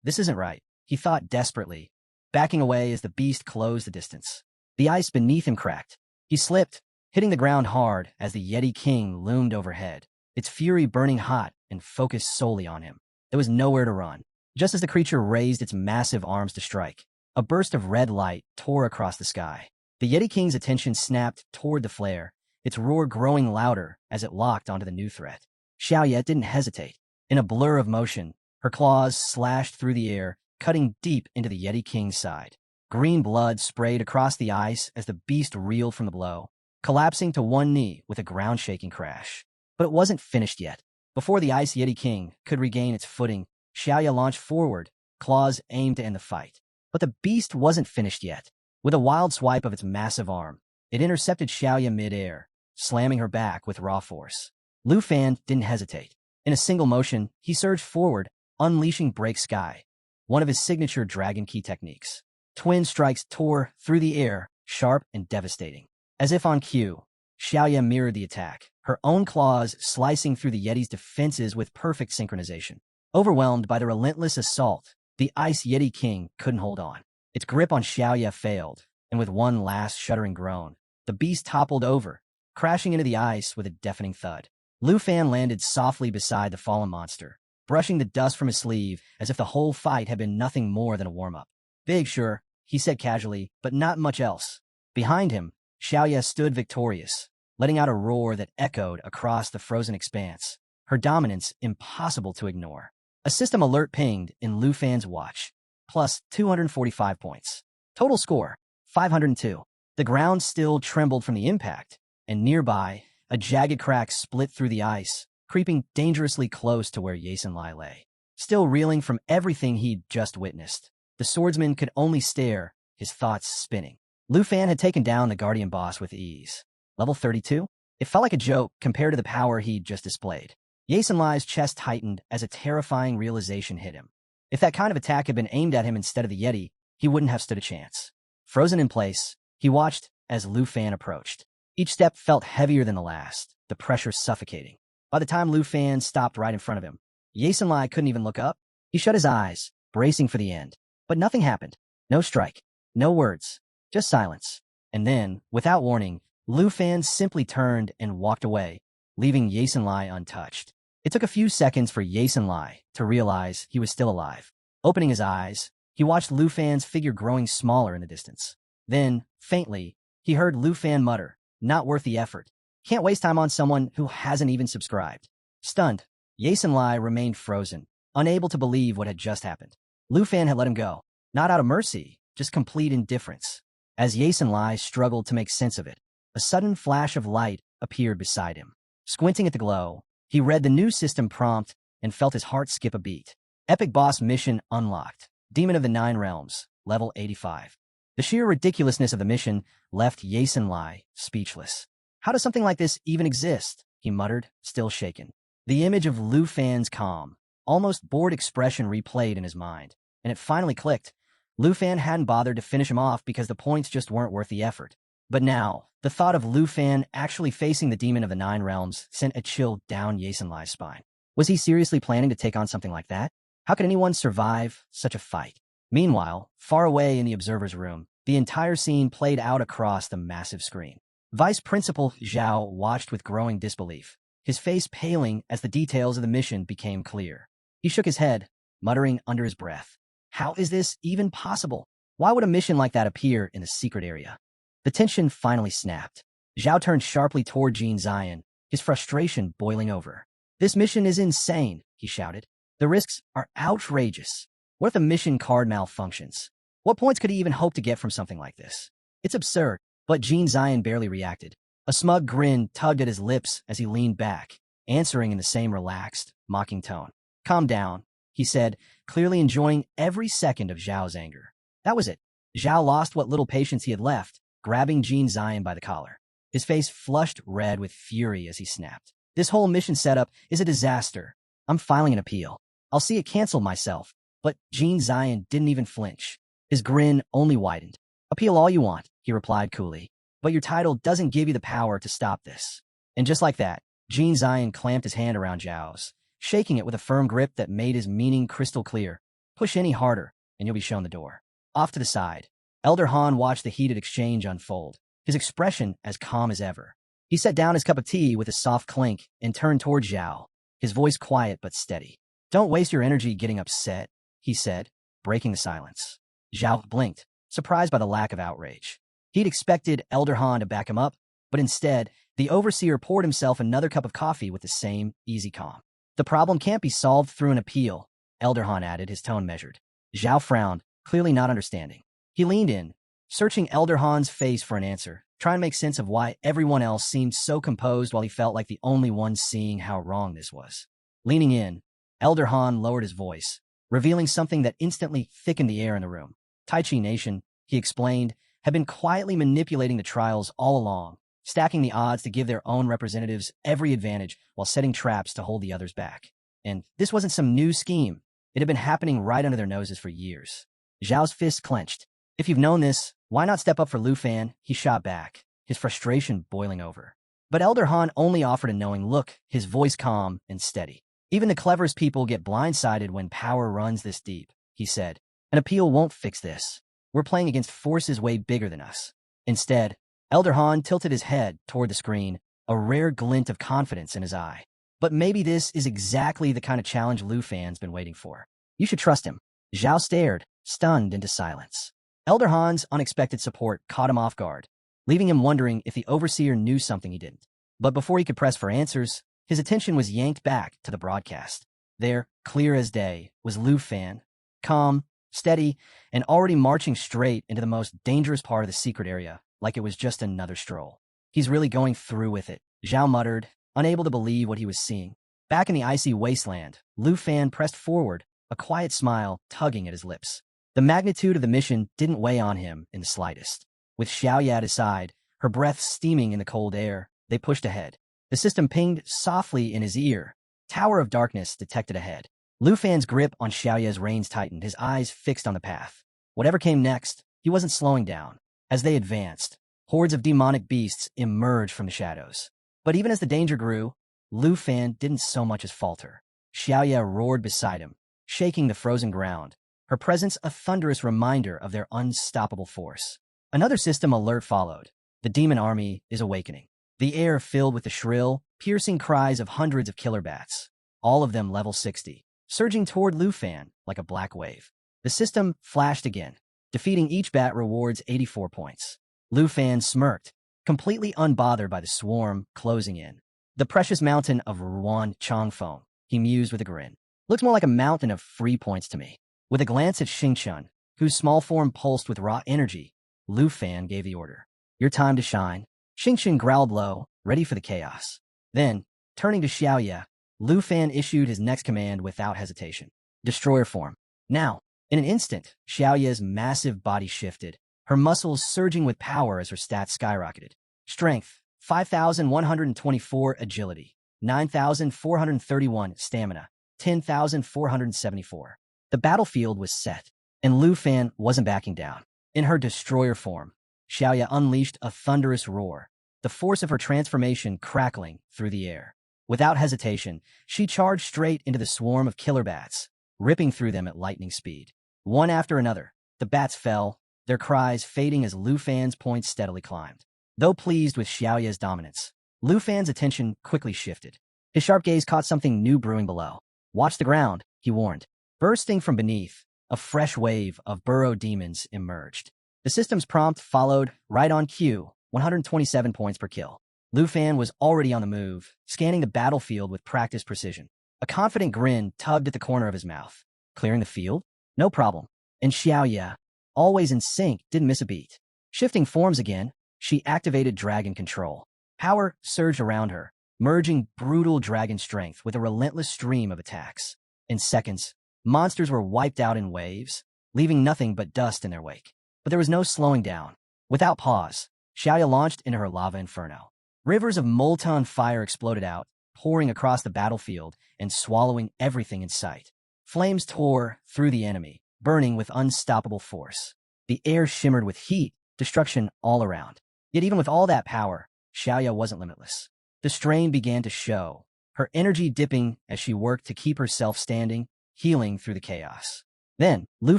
this isn't right, he thought desperately, backing away as the beast closed the distance. The ice beneath him cracked. He slipped, hitting the ground hard as the Yeti King loomed overhead, its fury burning hot and focused solely on him. There was nowhere to run. Just as the creature raised its massive arms to strike, a burst of red light tore across the sky. The Yeti King's attention snapped toward the flare, its roar growing louder as it locked onto the new threat. Xiaoye didn't hesitate. In a blur of motion, her claws slashed through the air, cutting deep into the Yeti King's side. Green blood sprayed across the ice as the beast reeled from the blow, collapsing to one knee with a ground-shaking crash. But it wasn't finished yet. Before the Ice Yeti King could regain its footing, Xiaoye launched forward, claws aimed to end the fight. But the beast wasn't finished yet. With a wild swipe of its massive arm, it intercepted Xiaoye mid-air, slamming her back with raw force. Lu Fan didn't hesitate. In a single motion, he surged forward, unleashing Break Sky, one of his signature Dragon Key techniques. Twin strikes tore through the air, sharp and devastating. As if on cue, Xiaoye mirrored the attack, her own claws slicing through the Yeti's defenses with perfect synchronization. Overwhelmed by the relentless assault, the Ice Yeti King couldn't hold on. Its grip on Xiaoye failed, and with one last shuddering groan, the beast toppled over, crashing into the ice with a deafening thud. Lu Fan landed softly beside the fallen monster, brushing the dust from his sleeve as if the whole fight had been nothing more than a warm-up. Big, sure, he said casually, but not much else. Behind him, Xiaoye stood victorious, letting out a roar that echoed across the frozen expanse, her dominance impossible to ignore. A system alert pinged in Lu Fan's watch, plus 245 points. Total score, 502. The ground still trembled from the impact, and nearby, a jagged crack split through the ice, creeping dangerously close to where Yasenlai lay. Still reeling from everything he'd just witnessed, the swordsman could only stare, his thoughts spinning. Lu Fan had taken down the Guardian boss with ease. Level 32? It felt like a joke compared to the power he'd just displayed. Yasenlai's chest tightened as a terrifying realization hit him. If that kind of attack had been aimed at him instead of the Yeti, he wouldn't have stood a chance. Frozen in place, he watched as Lu Fan approached. Each step felt heavier than the last, the pressure suffocating. By the time Lu Fan stopped right in front of him, Yasenlai couldn't even look up. He shut his eyes, bracing for the end. But nothing happened. No strike. No words. Just silence. And then, without warning, Lu Fan simply turned and walked away, leaving Yasenlai untouched. It took a few seconds for Yasenlai to realize he was still alive. Opening his eyes, he watched Lu Fan's figure growing smaller in the distance. Then, faintly, he heard Lu Fan mutter, "Not worth the effort. Can't waste time on someone who hasn't even subscribed." Stunned, Yasenlai remained frozen, unable to believe what had just happened. Lu Fan had let him go, not out of mercy, just complete indifference. As Yasenlai struggled to make sense of it, a sudden flash of light appeared beside him. Squinting at the glow, he read the new system prompt and felt his heart skip a beat. Epic boss mission unlocked. Demon of the Nine Realms, level 85. The sheer ridiculousness of the mission left Yasenlai speechless. How does something like this even exist? He muttered, still shaken. The image of Lu Fan's calm, almost bored expression replayed in his mind, and it finally clicked. Lu Fan hadn't bothered to finish him off because the points just weren't worth the effort. But now, the thought of Lu Fan actually facing the Demon of the Nine Realms sent a chill down Yasenlai's spine. Was he seriously planning to take on something like that? How could anyone survive such a fight? Meanwhile, far away in the observer's room, the entire scene played out across the massive screen. Vice Principal Zhao watched with growing disbelief, his face paling as the details of the mission became clear. He shook his head, muttering under his breath, "How is this even possible? Why would a mission like that appear in the secret area?" The tension finally snapped. Zhao turned sharply toward Jean Zion, his frustration boiling over. "This mission is insane," he shouted. "The risks are outrageous. What if the mission card malfunctions? What points could he even hope to get from something like this? It's absurd, but Gene Zion barely reacted. A smug grin tugged at his lips as he leaned back, answering in the same relaxed, mocking tone. Calm down, he said, clearly enjoying every second of Zhao's anger. That was it. Zhao lost what little patience he had left, grabbing Gene Zion by the collar. His face flushed red with fury as he snapped. This whole mission setup is a disaster. I'm filing an appeal. I'll see it canceled myself. But Gene Zion didn't even flinch. His grin only widened. Appeal all you want, he replied coolly. But your title doesn't give you the power to stop this. And just like that, Gene Zion clamped his hand around Zhao's, shaking it with a firm grip that made his meaning crystal clear. Push any harder, and you'll be shown the door. Off to the side, Elder Han watched the heated exchange unfold, his expression as calm as ever. He set down his cup of tea with a soft clink and turned toward Zhao, his voice quiet but steady. Don't waste your energy getting upset, he said, breaking the silence. Zhao blinked, surprised by the lack of outrage. He'd expected Elder Han to back him up, but instead, the overseer poured himself another cup of coffee with the same easy calm. The problem can't be solved through an appeal, Elder Han added, his tone measured. Zhao frowned, clearly not understanding. He leaned in, searching Elder Han's face for an answer, trying to make sense of why everyone else seemed so composed while he felt like the only one seeing how wrong this was. Leaning in, Elder Han lowered his voice, revealing something that instantly thickened the air in the room. Tai Chi Nation, he explained, had been quietly manipulating the trials all along, stacking the odds to give their own representatives every advantage while setting traps to hold the others back. And this wasn't some new scheme. It had been happening right under their noses for years. Zhao's fist clenched. If you've known this, why not step up for Lu Fan? He shot back, his frustration boiling over. But Elder Han only offered a knowing look, his voice calm and steady. Even the cleverest people get blindsided when power runs this deep, he said. An appeal won't fix this. We're playing against forces way bigger than us. Instead, Elder Han tilted his head toward the screen, a rare glint of confidence in his eye. But maybe this is exactly the kind of challenge Lu Fan's been waiting for. You should trust him. Zhao stared, stunned into silence. Elder Han's unexpected support caught him off guard, leaving him wondering if the overseer knew something he didn't. But before he could press for answers, his attention was yanked back to the broadcast. There, clear as day, was Lu Fan, calm, steady, and already marching straight into the most dangerous part of the secret area, like it was just another stroll. He's really going through with it, Zhao muttered, unable to believe what he was seeing. Back in the icy wasteland, Lu Fan pressed forward, a quiet smile tugging at his lips. The magnitude of the mission didn't weigh on him in the slightest. With Xiaoya at his side, her breath steaming in the cold air, they pushed ahead. The system pinged softly in his ear. Tower of Darkness detected ahead. Lu Fan's grip on Xiaoya's reins tightened, his eyes fixed on the path. Whatever came next, he wasn't slowing down. As they advanced, hordes of demonic beasts emerged from the shadows. But even as the danger grew, Lu Fan didn't so much as falter. Xiaoya roared beside him, shaking the frozen ground, her presence a thunderous reminder of their unstoppable force. Another system alert followed. The demon army is awakening. The air filled with the shrill, piercing cries of hundreds of killer bats, all of them level 60, surging toward Lu Fan like a black wave. The system flashed again. Defeating each bat rewards 84 points. Lu Fan smirked, completely unbothered by the swarm closing in. The precious mountain of Ruan Changfeng, he mused with a grin. Looks more like a mountain of free points to me. With a glance at Xingchen, whose small form pulsed with raw energy, Lu Fan gave the order. Your time to shine. Xingchen growled low, ready for the chaos. Then, turning to Xiaoya, Lu Fan issued his next command without hesitation. Destroyer form. Now, in an instant, Xiaoya's massive body shifted, her muscles surging with power as her stats skyrocketed. Strength, 5,124 agility, 9,431 stamina, 10,474. The battlefield was set, and Lu Fan wasn't backing down. In her destroyer form, Xiaoya unleashed a thunderous roar, the force of her transformation crackling through the air. Without hesitation, she charged straight into the swarm of killer bats, ripping through them at lightning speed. One after another, the bats fell, their cries fading as Lu Fan's points steadily climbed. Though pleased with Xiaoya's dominance, Lu Fan's attention quickly shifted. His sharp gaze caught something new brewing below. Watch the ground, he warned. Bursting from beneath, a fresh wave of burrow demons emerged. The system's prompt followed right on cue, 127 points per kill. Lu Fan was already on the move, scanning the battlefield with practiced precision. A confident grin tugged at the corner of his mouth. Clearing the field? No problem. And Xiaoya, always in sync, didn't miss a beat. Shifting forms again, she activated dragon control. Power surged around her, merging brutal dragon strength with a relentless stream of attacks. In seconds, monsters were wiped out in waves, leaving nothing but dust in their wake. But there was no slowing down. Without pause, Xiaoya launched into her lava inferno. Rivers of molten fire exploded out, pouring across the battlefield and swallowing everything in sight. Flames tore through the enemy, burning with unstoppable force. The air shimmered with heat, destruction all around. Yet even with all that power, Xiaoya wasn't limitless. The strain began to show, her energy dipping as she worked to keep herself standing, healing through the chaos. Then, Lu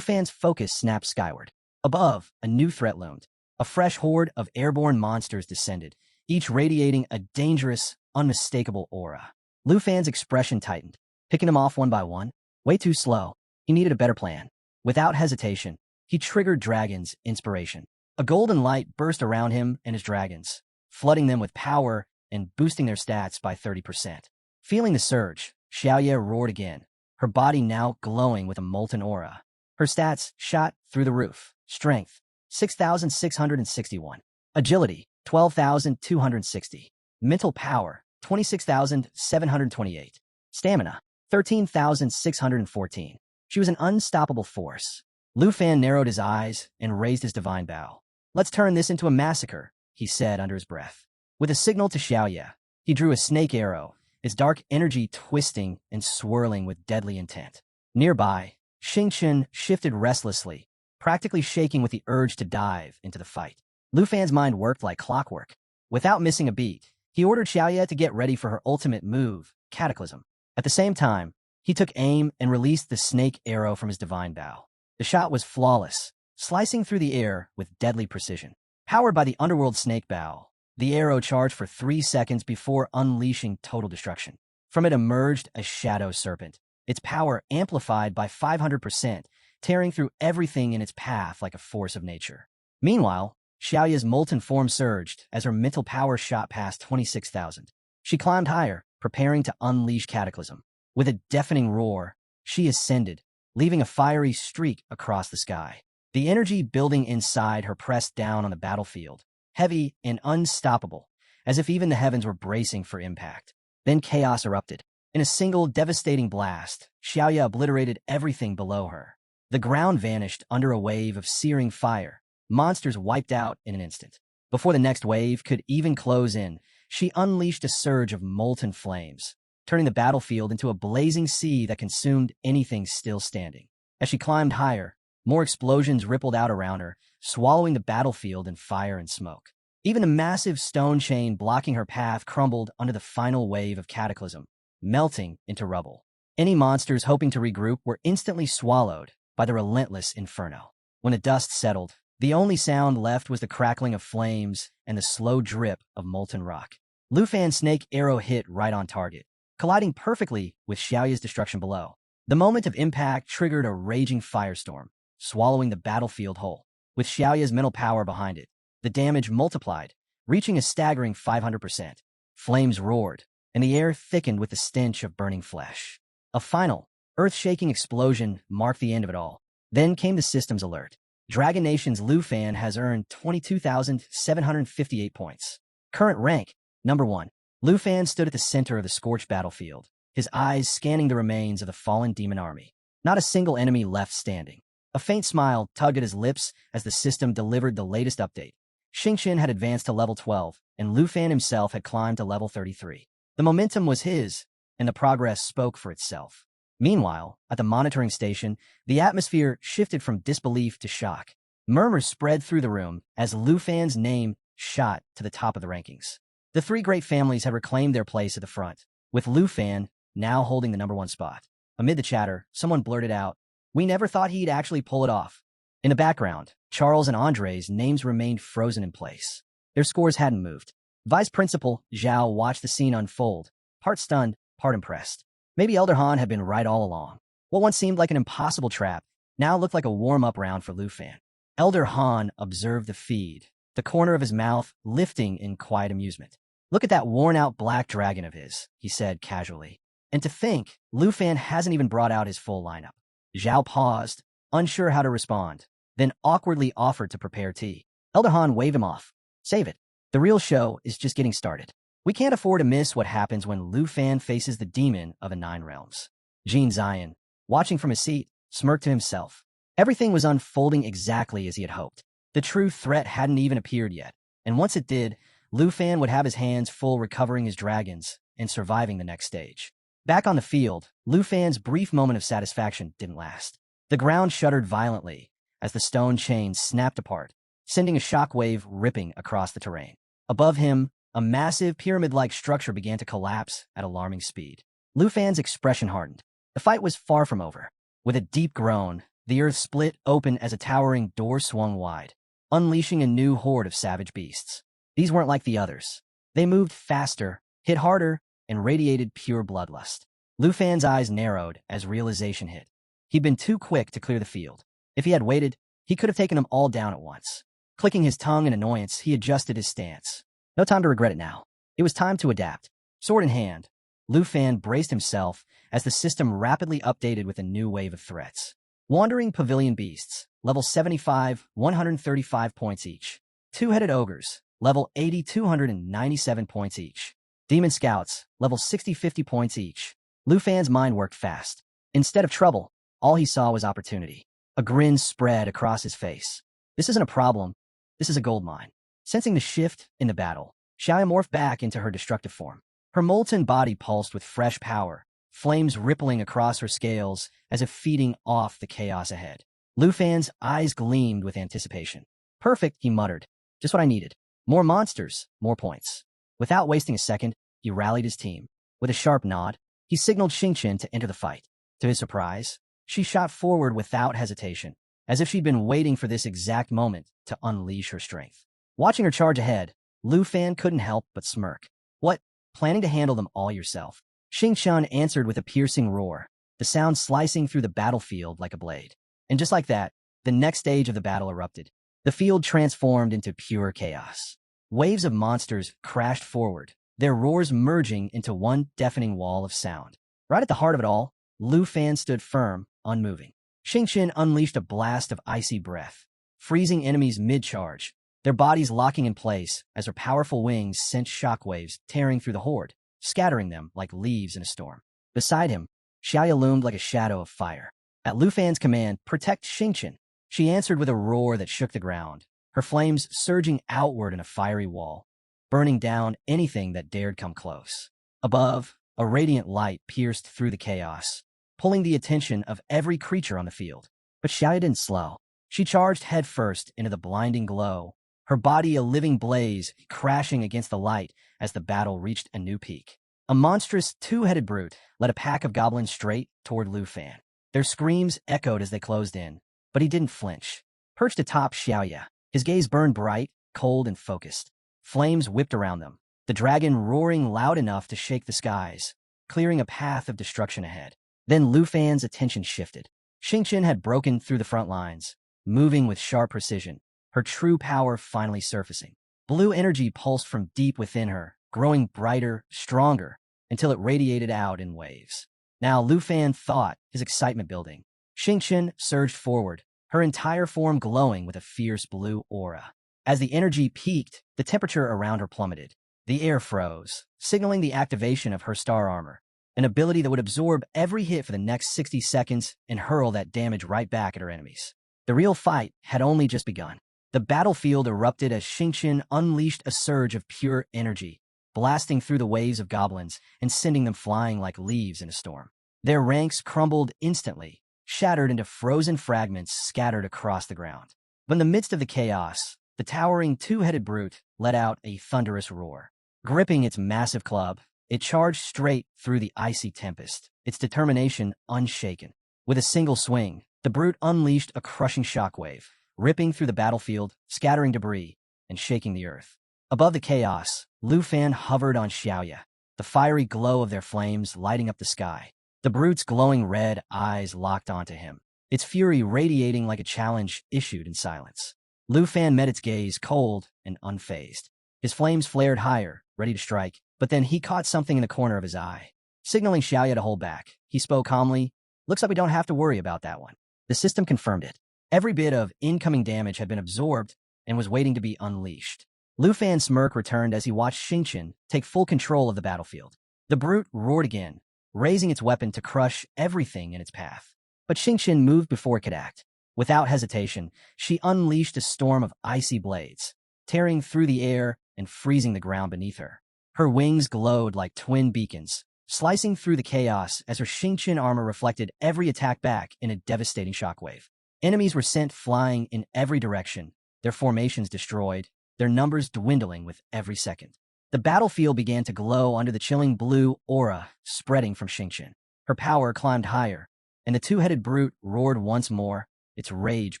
Fan's focus snapped skyward. Above, a new threat loomed. A fresh horde of airborne monsters descended, each radiating a dangerous, unmistakable aura. Lu Fan's expression tightened, picking them off one by one. Way too slow. He needed a better plan. Without hesitation, he triggered Dragon's inspiration. A golden light burst around him and his dragons, flooding them with power and boosting their stats by 30%. Feeling the surge, Xiaoya roared again, her body now glowing with a molten aura. Her stats shot through the roof. Strength, 6,661. Agility, 12,260. Mental power, 26,728. Stamina, 13,614. She was an unstoppable force. Lu Fan narrowed his eyes and raised his divine bow. "Let's turn this into a massacre," he said under his breath. With a signal to Xiaoya, he drew a snake arrow, its dark energy twisting and swirling with deadly intent. Nearby, Xingqian shifted restlessly, practically shaking with the urge to dive into the fight. Lu Fan's mind worked like clockwork. Without missing a beat, he ordered Xiaoya to get ready for her ultimate move, Cataclysm. At the same time, he took aim and released the snake arrow from his divine bow. The shot was flawless, slicing through the air with deadly precision. Powered by the underworld snake bow, the arrow charged for 3 seconds before unleashing total destruction. From it emerged a shadow serpent, its power amplified by 500%, tearing through everything in its path like a force of nature. Meanwhile, Xiaoya's molten form surged as her mental power shot past 26,000. She climbed higher, preparing to unleash Cataclysm. With a deafening roar, she ascended, leaving a fiery streak across the sky. The energy building inside her pressed down on the battlefield, heavy and unstoppable, as if even the heavens were bracing for impact. Then chaos erupted. In a single devastating blast, Xiaoya obliterated everything below her. The ground vanished under a wave of searing fire. Monsters wiped out in an instant. Before the next wave could even close in, she unleashed a surge of molten flames, turning the battlefield into a blazing sea that consumed anything still standing. As she climbed higher, more explosions rippled out around her, swallowing the battlefield in fire and smoke. Even the massive stone chain blocking her path crumbled under the final wave of Cataclysm, melting into rubble. Any monsters hoping to regroup were instantly swallowed by the relentless inferno. When the dust settled, the only sound left was the crackling of flames and the slow drip of molten rock. Lu Fan's snake arrow hit right on target, colliding perfectly with Xiaoya's destruction below. The moment of impact triggered a raging firestorm, swallowing the battlefield whole. With Xiaoya's mental power behind it, the damage multiplied, reaching a staggering 500%. Flames roared, and the air thickened with the stench of burning flesh. A final, earth-shaking explosion marked the end of it all. Then came the system's alert. Dragon Nation's Lu Fan has earned 22,758 points. Current rank, number 1. Lu Fan stood at the center of the scorched battlefield, his eyes scanning the remains of the fallen demon army. Not a single enemy left standing. A faint smile tugged at his lips as the system delivered the latest update. Xingqian had advanced to level 12, and Lu Fan himself had climbed to level 33. The momentum was his, and the progress spoke for itself. Meanwhile, at the monitoring station, the atmosphere shifted from disbelief to shock. Murmurs spread through the room as Lu Fan's name shot to the top of the rankings. The 3 great families had reclaimed their place at the front, with Lu Fan now holding the number 1 spot. Amid the chatter, someone blurted out, "We never thought he'd actually pull it off." In the background, Charles and Andre's names remained frozen in place. Their scores hadn't moved. Vice Principal Zhao watched the scene unfold, part stunned, part impressed. Maybe Elder Han had been right all along. What once seemed like an impossible trap now looked like a warm-up round for Lu Fan. Elder Han observed the feed, the corner of his mouth lifting in quiet amusement. "Look at that worn-out black dragon of his," he said casually. "And to think, Lu Fan hasn't even brought out his full lineup." Zhao paused, unsure how to respond. then awkwardly offered to prepare tea. Eldahan waved him off. Save it. The real show is just getting started. We can't afford to miss what happens when Lu Fan faces the demon of the Nine Realms. Jean Zion, watching from his seat, smirked to himself. Everything was unfolding exactly as he had hoped. The true threat hadn't even appeared yet, and once it did, Lu Fan would have his hands full recovering his dragons and surviving the next stage. Back on the field, Lu Fan's brief moment of satisfaction didn't last. The ground shuddered violently as the stone chains snapped apart, sending a shockwave ripping across the terrain. Above him, a massive pyramid-like structure began to collapse at alarming speed. Lu Fan's expression hardened. The fight was far from over. With a deep groan, the earth split open as a towering door swung wide, unleashing a new horde of savage beasts. These weren't like the others. They moved faster, hit harder, and radiated pure bloodlust. Lu Fan's eyes narrowed as realization hit. He'd been too quick to clear the field. If he had waited, he could have taken them all down at once. Clicking his tongue in annoyance, he adjusted his stance. No time to regret it now. It was time to adapt. Sword in hand, Lu Fan braced himself as the system rapidly updated with a new wave of threats. Wandering Pavilion Beasts, level 75, 135 points each. Two-Headed Ogres, level 80, 297 points each. Demon Scouts, level 60, 50 points each. Lu Fan's mind worked fast. Instead of trouble, all he saw was opportunity. A grin spread across his face. This isn't a problem. This is a goldmine. Sensing the shift in the battle, Xiaoya morphed back into her destructive form. Her molten body pulsed with fresh power, flames rippling across her scales as if feeding off the chaos ahead. Lu Fan's eyes gleamed with anticipation. Perfect, he muttered. Just what I needed. More monsters, more points. Without wasting a second, he rallied his team. With a sharp nod, he signaled Xingqian to enter the fight. To his surprise, she shot forward without hesitation, as if she'd been waiting for this exact moment to unleash her strength. Watching her charge ahead, Lu Fan couldn't help but smirk. What? Planning to handle them all yourself? Xingqian answered with a piercing roar, the sound slicing through the battlefield like a blade. And just like that, the next stage of the battle erupted. The field transformed into pure chaos. Waves of monsters crashed forward, their roars merging into one deafening wall of sound. Right at the heart of it all, Lu Fan stood firm, unmoving. Xingqian unleashed a blast of icy breath, freezing enemies mid-charge, their bodies locking in place as her powerful wings sent shockwaves tearing through the horde, scattering them like leaves in a storm. Beside him, Xiaoya loomed like a shadow of fire. At Lu Fan's command, "Protect Xingqian," she answered with a roar that shook the ground, her flames surging outward in a fiery wall, burning down anything that dared come close. Above, a radiant light pierced through the chaos, pulling the attention of every creature on the field. But Xiaoya didn't slow. She charged headfirst into the blinding glow, her body a living blaze, crashing against the light as the battle reached a new peak. A monstrous two-headed brute led a pack of goblins straight toward Lu Fan. Their screams echoed as they closed in, but he didn't flinch. Perched atop Xiaoya, his gaze burned bright, cold, and focused. Flames whipped around them, the dragon roaring loud enough to shake the skies, clearing a path of destruction ahead. Then Lu Fan's attention shifted. Xingqian had broken through the front lines, moving with sharp precision, her true power finally surfacing. Blue energy pulsed from deep within her, growing brighter, stronger, until it radiated out in waves. Now Lu Fan thought, his excitement building. Xingqian surged forward, her entire form glowing with a fierce blue aura. As the energy peaked, the temperature around her plummeted. The air froze, signaling the activation of her star armor, an ability that would absorb every hit for the next 60 seconds and hurl that damage right back at her enemies. The real fight had only just begun. The battlefield erupted as Xingqian unleashed a surge of pure energy, blasting through the waves of goblins and sending them flying like leaves in a storm. Their ranks crumbled instantly, shattered into frozen fragments scattered across the ground. But in the midst of the chaos, the towering two-headed brute let out a thunderous roar. Gripping its massive club, it charged straight through the icy tempest, its determination unshaken. With a single swing, the brute unleashed a crushing shockwave, ripping through the battlefield, scattering debris, and shaking the earth. Above the chaos, Lu Fan hovered on Xiaoya, the fiery glow of their flames lighting up the sky. The brute's glowing red eyes locked onto him, its fury radiating like a challenge issued in silence. Lu Fan met its gaze, cold and unfazed. His flames flared higher, ready to strike, but then he caught something in the corner of his eye. Signaling Xiaoya to hold back, he spoke calmly, "Looks like we don't have to worry about that one." The system confirmed it. Every bit of incoming damage had been absorbed and was waiting to be unleashed. Lu Fan's smirk returned as he watched Xingqian take full control of the battlefield. The brute roared again, raising its weapon to crush everything in its path. But Xingqian moved before it could act. Without hesitation, she unleashed a storm of icy blades, tearing through the air and freezing the ground beneath her. Her wings glowed like twin beacons, slicing through the chaos as her Xingqian armor reflected every attack back in a devastating shockwave. Enemies were sent flying in every direction, their formations destroyed, their numbers dwindling with every second. The battlefield began to glow under the chilling blue aura spreading from Xingqian. Her power climbed higher, and the two-headed brute roared once more, its rage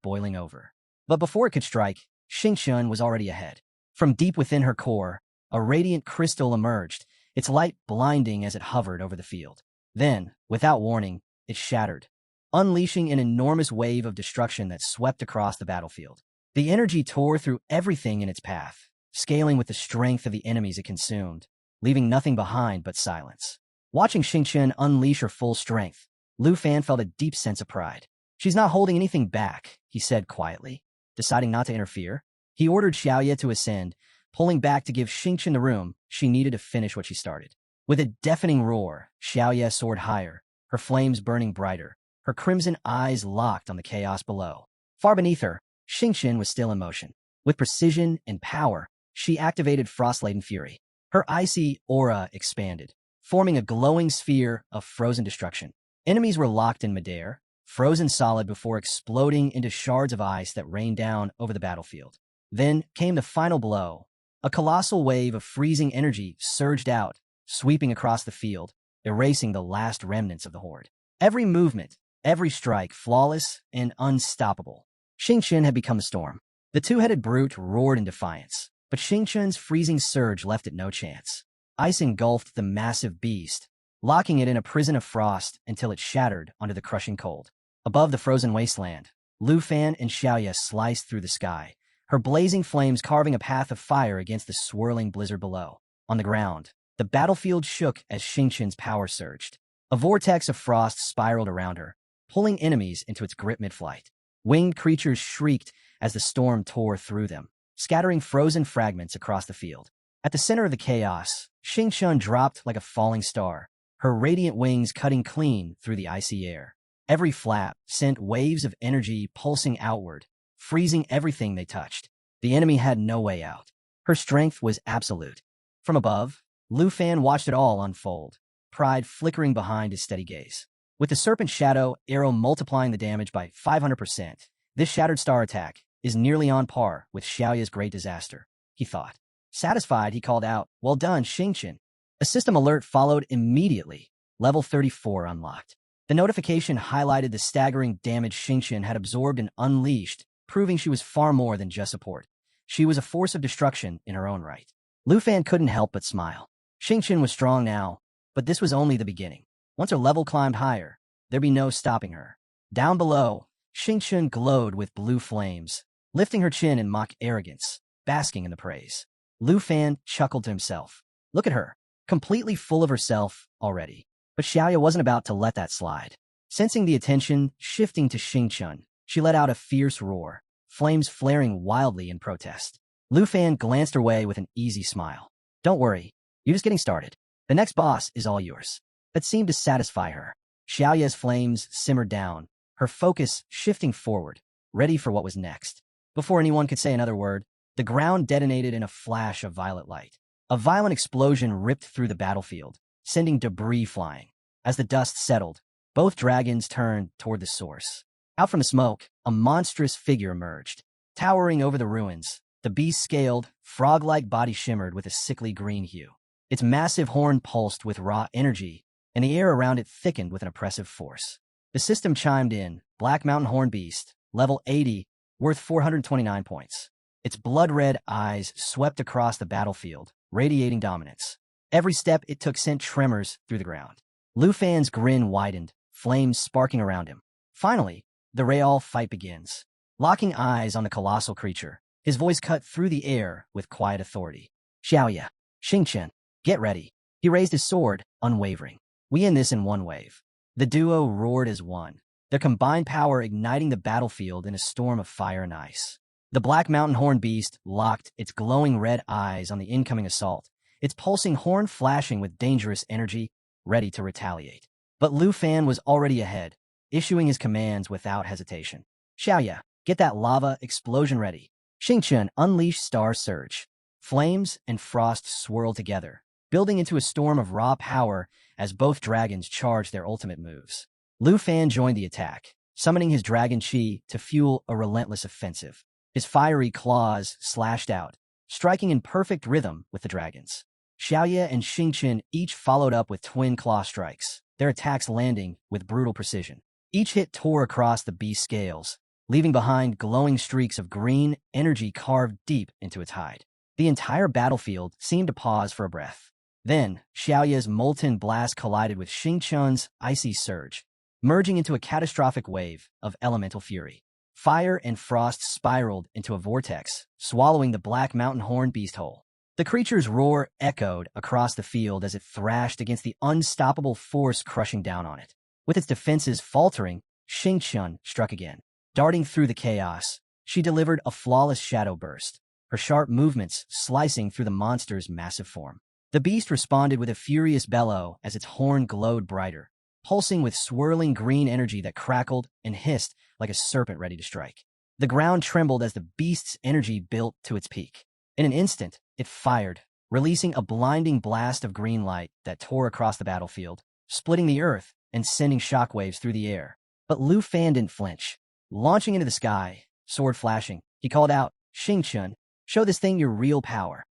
boiling over. But before it could strike, Xingqian was already ahead. From deep within her core, a radiant crystal emerged, its light blinding as it hovered over the field. Then, without warning, it shattered, unleashing an enormous wave of destruction that swept across the battlefield. The energy tore through everything in its path, scaling with the strength of the enemies it consumed, leaving nothing behind but silence. Watching Xingqian unleash her full strength, Lu Fan felt a deep sense of pride. "She's not holding anything back," he said quietly. Deciding not to interfere, he ordered Xiaoye to ascend, pulling back to give Xingqian the room she needed to finish what she started. With a deafening roar, Xiaoye soared higher, her flames burning brighter, her crimson eyes locked on the chaos below. Far beneath her, Xingqian was still in motion. With precision and power, she activated Frost-laden Fury. Her icy aura expanded, forming a glowing sphere of frozen destruction. Enemies were locked in midair, frozen solid before exploding into shards of ice that rained down over the battlefield. Then came the final blow. A colossal wave of freezing energy surged out, sweeping across the field, erasing the last remnants of the horde. Every movement, every strike, flawless and unstoppable. Xingqian had become a storm. The two-headed brute roared in defiance, but Xingqian's freezing surge left it no chance. Ice engulfed the massive beast, locking it in a prison of frost until it shattered under the crushing cold. Above the frozen wasteland, Lu Fan and Xiaoye sliced through the sky, her blazing flames carving a path of fire against the swirling blizzard below. On the ground, the battlefield shook as Xingqian's power surged. A vortex of frost spiraled around her, pulling enemies into its grip mid-flight. Winged creatures shrieked as the storm tore through them, scattering frozen fragments across the field. At the center of the chaos, Xingqian dropped like a falling star, her radiant wings cutting clean through the icy air. Every flap sent waves of energy pulsing outward, freezing everything they touched. The enemy had no way out. Her strength was absolute. From above, Lu Fan watched it all unfold, pride flickering behind his steady gaze. With the Serpent Shadow arrow multiplying the damage by 500%, this Shattered Star attack is nearly on par with Xiaoye's Great Disaster, he thought. Satisfied, he called out, "Well done, Xingqian." A system alert followed immediately, level 34 unlocked. The notification highlighted the staggering damage Xingqian had absorbed and unleashed, proving she was far more than just support. She was a force of destruction in her own right. Lu Fan couldn't help but smile. Xingqian was strong now, but this was only the beginning. Once her level climbed higher, there'd be no stopping her. Down below, Xingqian glowed with blue flames, lifting her chin in mock arrogance, basking in the praise. Lu Fan chuckled to himself. Look at her, completely full of herself already. But Xiaoye wasn't about to let that slide. Sensing the attention shifting to Xingqian, she let out a fierce roar, flames flaring wildly in protest. Lu Fan glanced her way with an easy smile. "Don't worry, you're just getting started. The next boss is all yours." That seemed to satisfy her. Xiaoye's flames simmered down, her focus shifting forward, ready for what was next. Before anyone could say another word, the ground detonated in a flash of violet light. A violent explosion ripped through the battlefield, sending debris flying. As the dust settled, both dragons turned toward the source. Out from the smoke, a monstrous figure emerged. Towering over the ruins, the beast's scaled, frog-like body shimmered with a sickly green hue. Its massive horn pulsed with raw energy, and the air around it thickened with an oppressive force. The system chimed in, Black Mountain Horn Beast, level 80, worth 429 points. Its blood-red eyes swept across the battlefield, radiating dominance. Every step it took sent tremors through the ground. Lu Fan's grin widened, flames sparking around him. Finally, the real fight begins. Locking eyes on the colossal creature, his voice cut through the air with quiet authority. "Xiaoye, Xingqian, get ready." He raised his sword, unwavering. "We end this in one wave." The duo roared as one, their combined power igniting the battlefield in a storm of fire and ice. The Black Mountain Horn Beast locked its glowing red eyes on the incoming assault, its pulsing horn flashing with dangerous energy, ready to retaliate. But Lu Fan was already ahead, issuing his commands without hesitation. Xiaoya, get that lava explosion ready. Xingchen unleashed Star Surge. Flames and frost swirled together, building into a storm of raw power as both dragons charged their ultimate moves. Lu Fan joined the attack, summoning his dragon chi to fuel a relentless offensive. His fiery claws slashed out, striking in perfect rhythm with the dragons. Xiaoya and Xingchen each followed up with twin claw strikes, their attacks landing with brutal precision. Each hit tore across the beast's scales, leaving behind glowing streaks of green energy carved deep into its hide. The entire battlefield seemed to pause for a breath. Then, Xiaoya's molten blast collided with Xingchen's icy surge, merging into a catastrophic wave of elemental fury. Fire and frost spiraled into a vortex, swallowing the Black Mountain Horn Beast whole. The creature's roar echoed across the field as it thrashed against the unstoppable force crushing down on it. With its defenses faltering, Xingchen struck again. Darting through the chaos, she delivered a flawless shadow burst, her sharp movements slicing through the monster's massive form. The beast responded with a furious bellow as its horn glowed brighter, pulsing with swirling green energy that crackled and hissed like a serpent ready to strike. The ground trembled as the beast's energy built to its peak. In an instant, it fired, releasing a blinding blast of green light that tore across the battlefield, splitting the earth and sending shockwaves through the air. But Lu Fan didn't flinch. Launching into the sky, sword flashing, he called out, "Xingchen, show this thing your real power."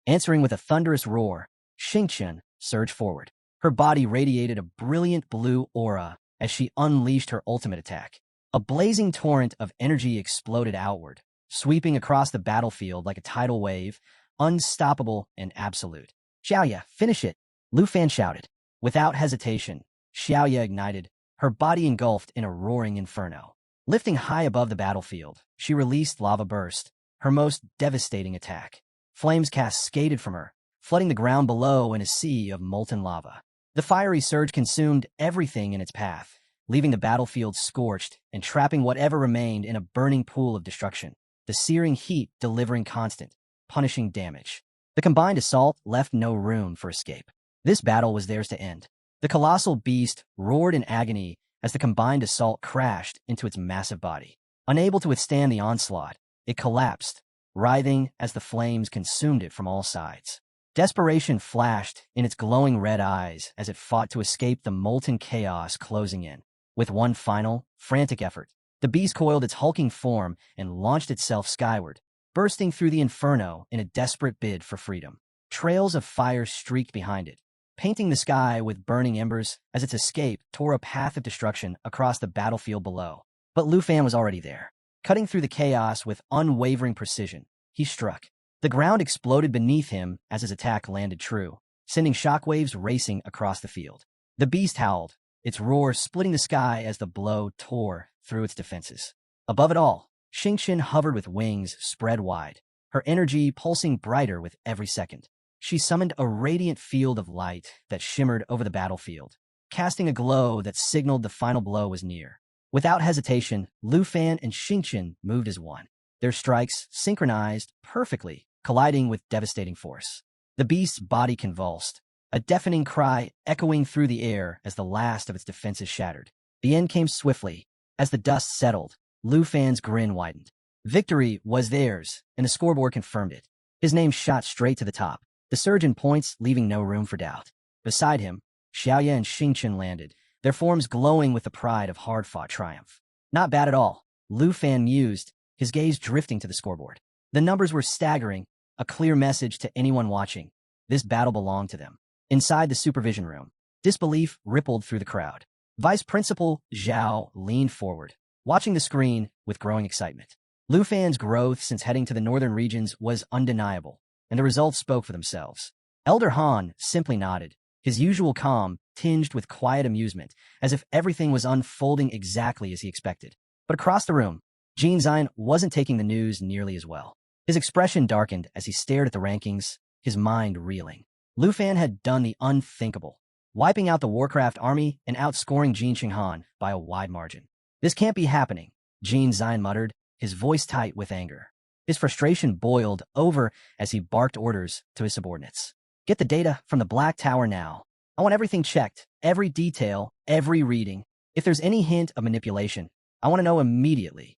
Answering with a thunderous roar, Xingchen surged forward. Her body radiated a brilliant blue aura as she unleashed her ultimate attack. A blazing torrent of energy exploded outward, sweeping across the battlefield like a tidal wave, unstoppable and absolute. "Xiaoya, finish it!" Lu Fan shouted. Without hesitation, Xiaoya ignited, her body engulfed in a roaring inferno. Lifting high above the battlefield, she released Lava Burst, her most devastating attack. Flames cascaded from her, flooding the ground below in a sea of molten lava. The fiery surge consumed everything in its path, leaving the battlefield scorched and trapping whatever remained in a burning pool of destruction, the searing heat delivering constant, punishing damage. The combined assault left no room for escape. This battle was theirs to end. The colossal beast roared in agony as the combined assault crashed into its massive body. Unable to withstand the onslaught, it collapsed, writhing as the flames consumed it from all sides. Desperation flashed in its glowing red eyes as it fought to escape the molten chaos closing in. With one final, frantic effort, the beast coiled its hulking form and launched itself skyward, bursting through the inferno in a desperate bid for freedom. Trails of fire streaked behind it, painting the sky with burning embers as its escape tore a path of destruction across the battlefield below. But Lu Fan was already there. Cutting through the chaos with unwavering precision, he struck. The ground exploded beneath him as his attack landed true, sending shockwaves racing across the field. The beast howled, its roar splitting the sky as the blow tore through its defenses. Above it all, Xingchen hovered with wings spread wide, her energy pulsing brighter with every second. She summoned a radiant field of light that shimmered over the battlefield, casting a glow that signaled the final blow was near. Without hesitation, Lu Fan and Xingchen moved as one, their strikes synchronized perfectly, colliding with devastating force. The beast's body convulsed, a deafening cry echoing through the air as the last of its defenses shattered. The end came swiftly. As the dust settled, Lu Fan's grin widened. Victory was theirs, and the scoreboard confirmed it. His name shot straight to the top, the surge in points leaving no room for doubt. Beside him, Xiaoya and Xingchen landed, their forms glowing with the pride of hard-fought triumph. Not bad at all, Lu Fan mused, his gaze drifting to the scoreboard. The numbers were staggering, a clear message to anyone watching. This battle belonged to them. Inside the supervision room, disbelief rippled through the crowd. Vice Principal Zhao leaned forward, watching the screen with growing excitement. Lu Fan's growth since heading to the northern regions was undeniable, and the results spoke for themselves. Elder Han simply nodded, his usual calm tinged with quiet amusement, as if everything was unfolding exactly as he expected. But across the room, Jin Zion wasn't taking the news nearly as well. His expression darkened as he stared at the rankings, his mind reeling. Lu Fan had done the unthinkable, wiping out the Warcraft army and outscoring Jin Qinghan by a wide margin. This can't be happening, Jean Zion muttered, his voice tight with anger. His frustration boiled over as he barked orders to his subordinates. Get the data from the Black Tower now. I want everything checked, every detail, every reading. If there's any hint of manipulation, I want to know immediately.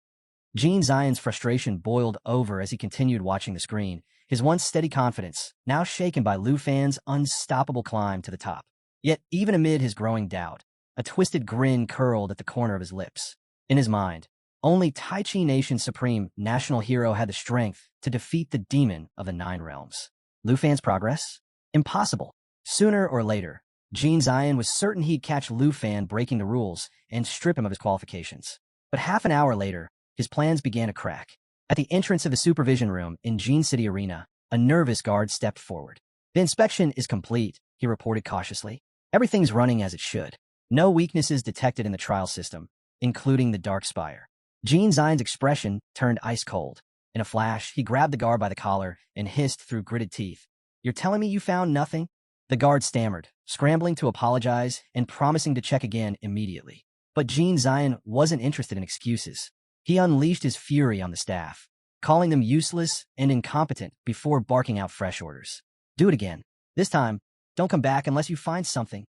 Jean Zion's frustration boiled over as he continued watching the screen, his once steady confidence now shaken by Lu Fan's unstoppable climb to the top. Yet, even amid his growing doubt, a twisted grin curled at the corner of his lips. In his mind, only Tai Chi Nation's supreme national hero had the strength to defeat the demon of the Nine Realms. Lu Fan's progress? Impossible. Sooner or later, Jean Zion was certain he'd catch Lu Fan breaking the rules and strip him of his qualifications. But half an hour later, his plans began to crack. At the entrance of the supervision room in Jean City Arena, a nervous guard stepped forward. The inspection is complete, he reported cautiously. Everything's running as it should. No weaknesses detected in the trial system, including the Dark Spire. Jean Zion's expression turned ice cold. In a flash, he grabbed the guard by the collar and hissed through gritted teeth. You're telling me you found nothing? The guard stammered, scrambling to apologize and promising to check again immediately. But Jean Zion wasn't interested in excuses. He unleashed his fury on the staff, calling them useless and incompetent before barking out fresh orders. Do it again. This time, don't come back unless you find something.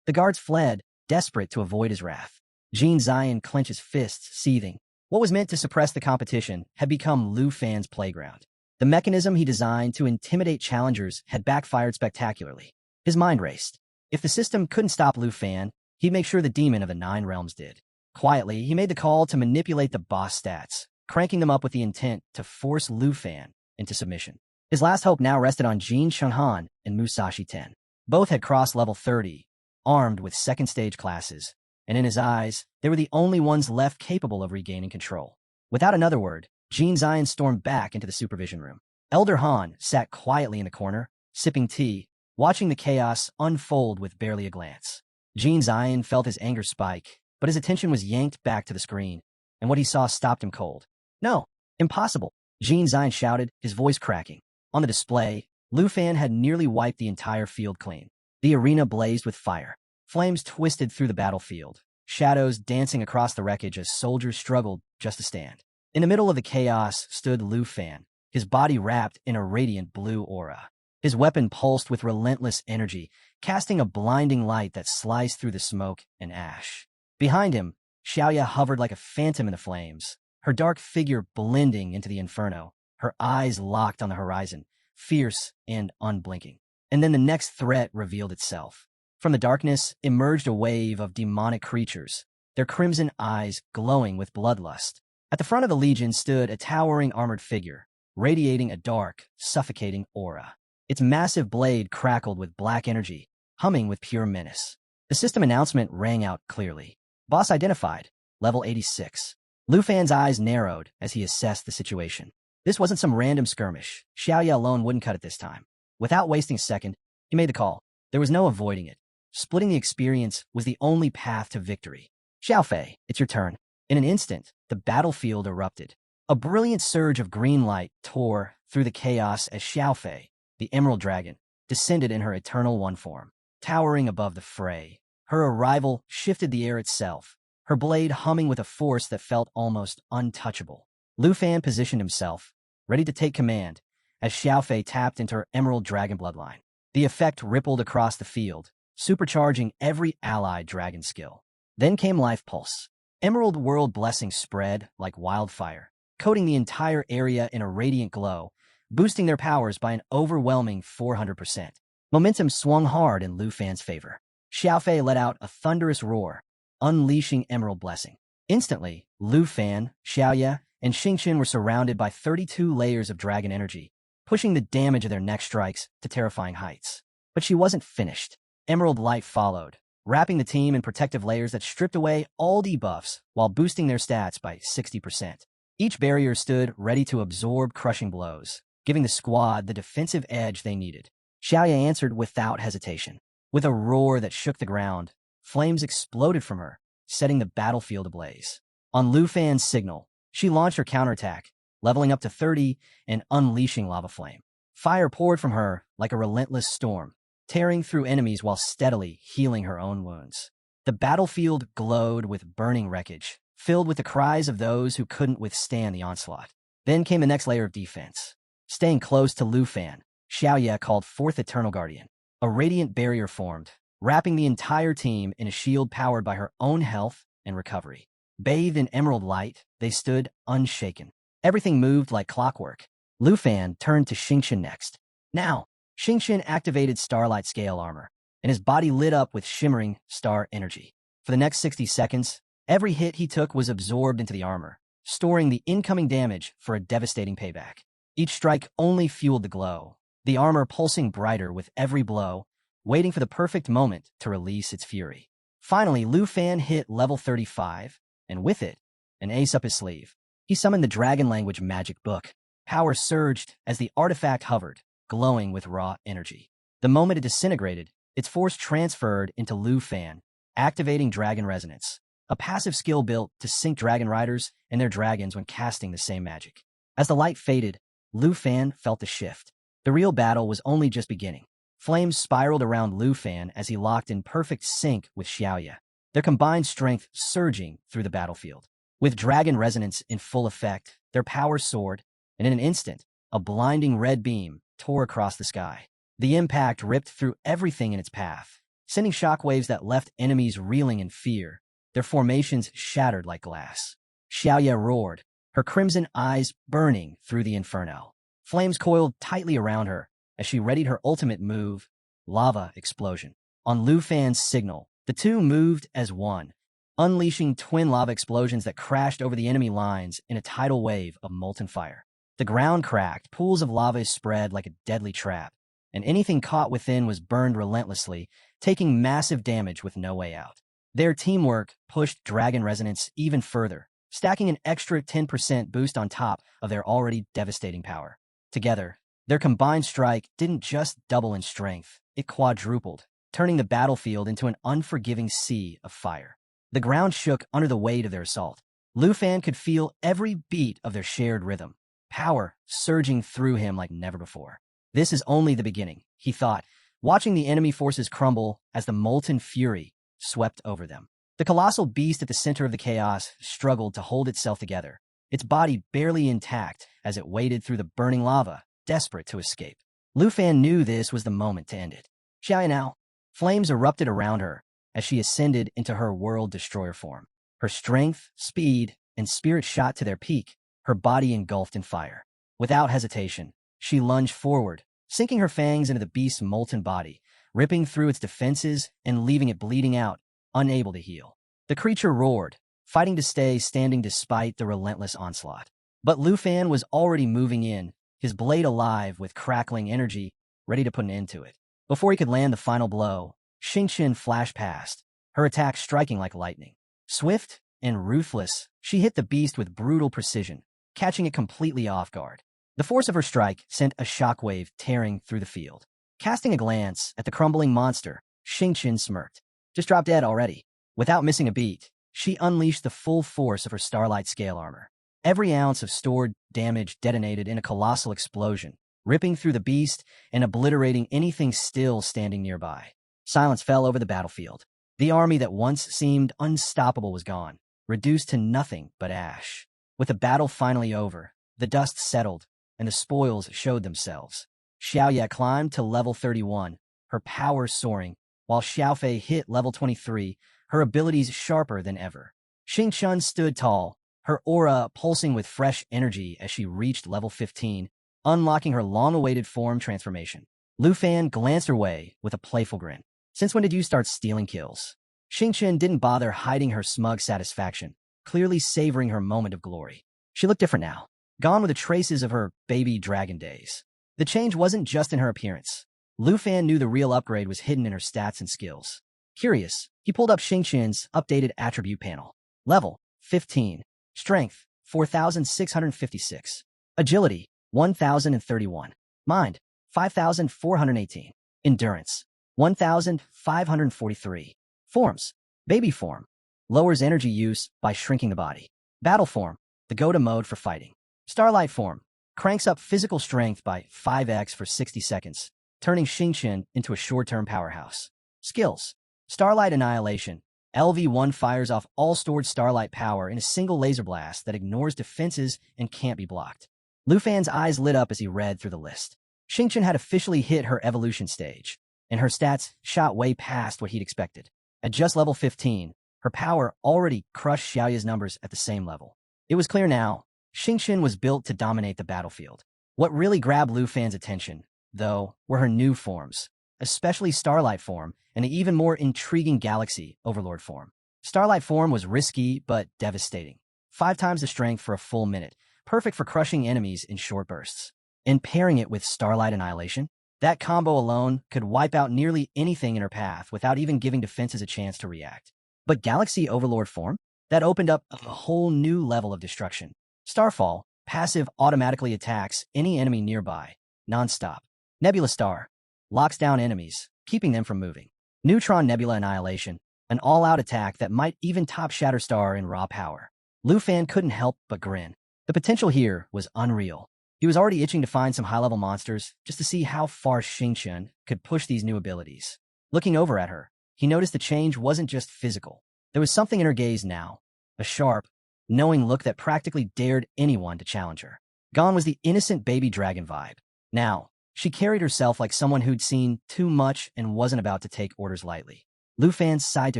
The guards fled, desperate to avoid his wrath. Jean Zion clenched his fists, seething. What was meant to suppress the competition had become Lu Fan's playground. The mechanism he designed to intimidate challengers had backfired spectacularly. His mind raced. If the system couldn't stop Lu Fan, he'd make sure the demon of the Nine Realms did. Quietly, he made the call to manipulate the boss stats, cranking them up with the intent to force Lu Fan into submission. His last hope now rested on Jin Shenghan and Musashi Ten. Both had crossed level 30, armed with second-stage classes, and in his eyes, they were the only ones left capable of regaining control. Without another word, Jean Zion stormed back into the supervision room. Elder Han sat quietly in the corner, sipping tea, watching the chaos unfold with barely a glance. Jean Zion felt his anger spike, but his attention was yanked back to the screen, and what he saw stopped him cold. No, impossible, Jean Zion shouted, his voice cracking. On the display, Lu Fan had nearly wiped the entire field clean. The arena blazed with fire. Flames twisted through the battlefield, shadows dancing across the wreckage as soldiers struggled just to stand. In the middle of the chaos stood Lu Fan, his body wrapped in a radiant blue aura. His weapon pulsed with relentless energy, casting a blinding light that sliced through the smoke and ash. Behind him, Xiaoya hovered like a phantom in the flames, her dark figure blending into the inferno, her eyes locked on the horizon, fierce and unblinking. And then the next threat revealed itself. From the darkness emerged a wave of demonic creatures, their crimson eyes glowing with bloodlust. At the front of the legion stood a towering armored figure, radiating a dark, suffocating aura. Its massive blade crackled with black energy, humming with pure menace. The system announcement rang out clearly. Boss identified, level 86. Lu Fan's eyes narrowed as he assessed the situation. This wasn't some random skirmish. Xiaoya alone wouldn't cut it this time. Without wasting a second, he made the call. There was no avoiding it. Splitting the experience was the only path to victory. Xiaofei, it's your turn. In an instant, the battlefield erupted. A brilliant surge of green light tore through the chaos as Xiaofei, the Emerald Dragon, descended in her Eternal One form. Towering above the fray, her arrival shifted the air itself, her blade humming with a force that felt almost untouchable. Lu Fan positioned himself, ready to take command, as Xiaofei tapped into her Emerald Dragon bloodline. The effect rippled across the field, supercharging every allied dragon skill. Then came Life Pulse. Emerald World Blessing spread like wildfire, coating the entire area in a radiant glow, boosting their powers by an overwhelming 400%. Momentum swung hard in Lu Fan's favor. Xiaofei let out a thunderous roar, unleashing Emerald Blessing. Instantly, Lu Fan, Xiaoya, and Xingqian were surrounded by 32 layers of dragon energy, pushing the damage of their next strikes to terrifying heights. But she wasn't finished. Emerald Light followed, wrapping the team in protective layers that stripped away all debuffs while boosting their stats by 60%. Each barrier stood ready to absorb crushing blows, giving the squad the defensive edge they needed. Xiaoya answered without hesitation. With a roar that shook the ground, flames exploded from her, setting the battlefield ablaze. On Lu Fan's signal, she launched her counterattack, leveling up to 30 and unleashing lava flame. Fire poured from her like a relentless storm, tearing through enemies while steadily healing her own wounds. The battlefield glowed with burning wreckage, filled with the cries of those who couldn't withstand the onslaught. Then came the next layer of defense. Staying close to Lu Fan, Xiaoya called forth Eternal Guardian. A radiant barrier formed, wrapping the entire team in a shield powered by her own health and recovery. Bathed in emerald light, they stood unshaken. Everything moved like clockwork. Lu Fan turned to Xingqian next. Now, Xingqian activated Starlight Scale Armor, and his body lit up with shimmering star energy. For the next 60 seconds, every hit he took was absorbed into the armor, storing the incoming damage for a devastating payback. Each strike only fueled the glow, the armor pulsing brighter with every blow, waiting for the perfect moment to release its fury. Finally, Lu Fan hit level 35, and with it, an ace up his sleeve. He summoned the Dragon Language Magic Book. Power surged as the artifact hovered, glowing with raw energy. The moment it disintegrated, its force transferred into Lu Fan, activating Dragon Resonance, a passive skill built to sync dragon riders and their dragons when casting the same magic. As the light faded, Lu Fan felt the shift. The real battle was only just beginning. Flames spiraled around Lu Fan as he locked in perfect sync with Xiaoya, their combined strength surging through the battlefield. With Dragon Resonance in full effect, their power soared, and in an instant, a blinding red beam tore across the sky. The impact ripped through everything in its path, sending shockwaves that left enemies reeling in fear, their formations shattered like glass. Xiaoya roared, her crimson eyes burning through the inferno. Flames coiled tightly around her as she readied her ultimate move, Lava Explosion. On Lu Fan's signal, the two moved as one, unleashing twin lava explosions that crashed over the enemy lines in a tidal wave of molten fire. The ground cracked, pools of lava spread like a deadly trap, and anything caught within was burned relentlessly, taking massive damage with no way out. Their teamwork pushed Dragon Resonance even further, stacking an extra 10% boost on top of their already devastating power. Together, their combined strike didn't just double in strength, it quadrupled, turning the battlefield into an unforgiving sea of fire. The ground shook under the weight of their assault. Lu Fan could feel every beat of their shared rhythm, power surging through him like never before. This is only the beginning, he thought, watching the enemy forces crumble as the molten fury swept over them. The colossal beast at the center of the chaos struggled to hold itself together, its body barely intact as it waded through the burning lava, desperate to escape. Lu Fan knew this was the moment to end it. Xiaoya now. Flames erupted around her as she ascended into her world destroyer form. Her strength, speed, and spirit shot to their peak, her body engulfed in fire. Without hesitation, she lunged forward, sinking her fangs into the beast's molten body, ripping through its defenses and leaving it bleeding out, unable to heal. The creature roared, fighting to stay standing despite the relentless onslaught. But Lu Fan was already moving in, his blade alive with crackling energy, ready to put an end to it. Before he could land the final blow, Xingqian flashed past, her attack striking like lightning. Swift and ruthless, she hit the beast with brutal precision, catching it completely off guard. The force of her strike sent a shockwave tearing through the field. Casting a glance at the crumbling monster, Xingqian smirked. Just dropped dead already. Without missing a beat, she unleashed the full force of her Starlight Scale Armor. Every ounce of stored damage detonated in a colossal explosion, ripping through the beast and obliterating anything still standing nearby. Silence fell over the battlefield. The army that once seemed unstoppable was gone, reduced to nothing but ash. With the battle finally over, the dust settled, and the spoils showed themselves. Xiaoya climbed to level 31, her power soaring, while Xiaofei hit level 23, her abilities sharper than ever. Xingqian stood tall, her aura pulsing with fresh energy as she reached level 15, unlocking her long-awaited form transformation. Lu Fan glanced her way with a playful grin. Since when did you start stealing kills? Xingqian didn't bother hiding her smug satisfaction, clearly savoring her moment of glory. She looked different now, gone with the traces of her baby dragon days. The change wasn't just in her appearance. Lu Fan knew the real upgrade was hidden in her stats and skills. Curious, he pulled up Xingqian's updated attribute panel. Level 15. Strength 4,656. Agility 1,031. Mind 5,418. Endurance 1,543. Forms. Baby form. Lowers energy use by shrinking the body. Battle form. The go-to mode for fighting. Starlight form. Cranks up physical strength by 5x for 60 seconds, turning Xingqian into a short-term powerhouse. Skills. Starlight Annihilation. LV-1 fires off all stored starlight power in a single laser blast that ignores defenses and can't be blocked. Lu Fan's eyes lit up as he read through the list. Xingqian had officially hit her evolution stage, and her stats shot way past what he'd expected. At just level 15, her power already crushed Xiaoya's numbers at the same level. It was clear now, Xingqian was built to dominate the battlefield. What really grabbed Lu Fan's attention, though, were her new forms, especially Starlight form and the even more intriguing Galaxy Overlord form. Starlight form was risky but devastating. 5 times the strength for a full minute, perfect for crushing enemies in short bursts. And pairing it with Starlight Annihilation, that combo alone could wipe out nearly anything in her path without even giving defenses a chance to react. But Galaxy Overlord form? That opened up a whole new level of destruction. Starfall, passive automatically attacks any enemy nearby, non-stop. Nebula Star, locks down enemies, keeping them from moving. Neutron Nebula Annihilation, an all-out attack that might even top Shatterstar in raw power. Lu Fan couldn't help but grin. The potential here was unreal. He was already itching to find some high-level monsters just to see how far Xingqian could push these new abilities. Looking over at her, he noticed the change wasn't just physical. There was something in her gaze now, a sharp, knowing look that practically dared anyone to challenge her. Gone was the innocent baby dragon vibe. Now, she carried herself like someone who'd seen too much and wasn't about to take orders lightly. Lu Fan sighed to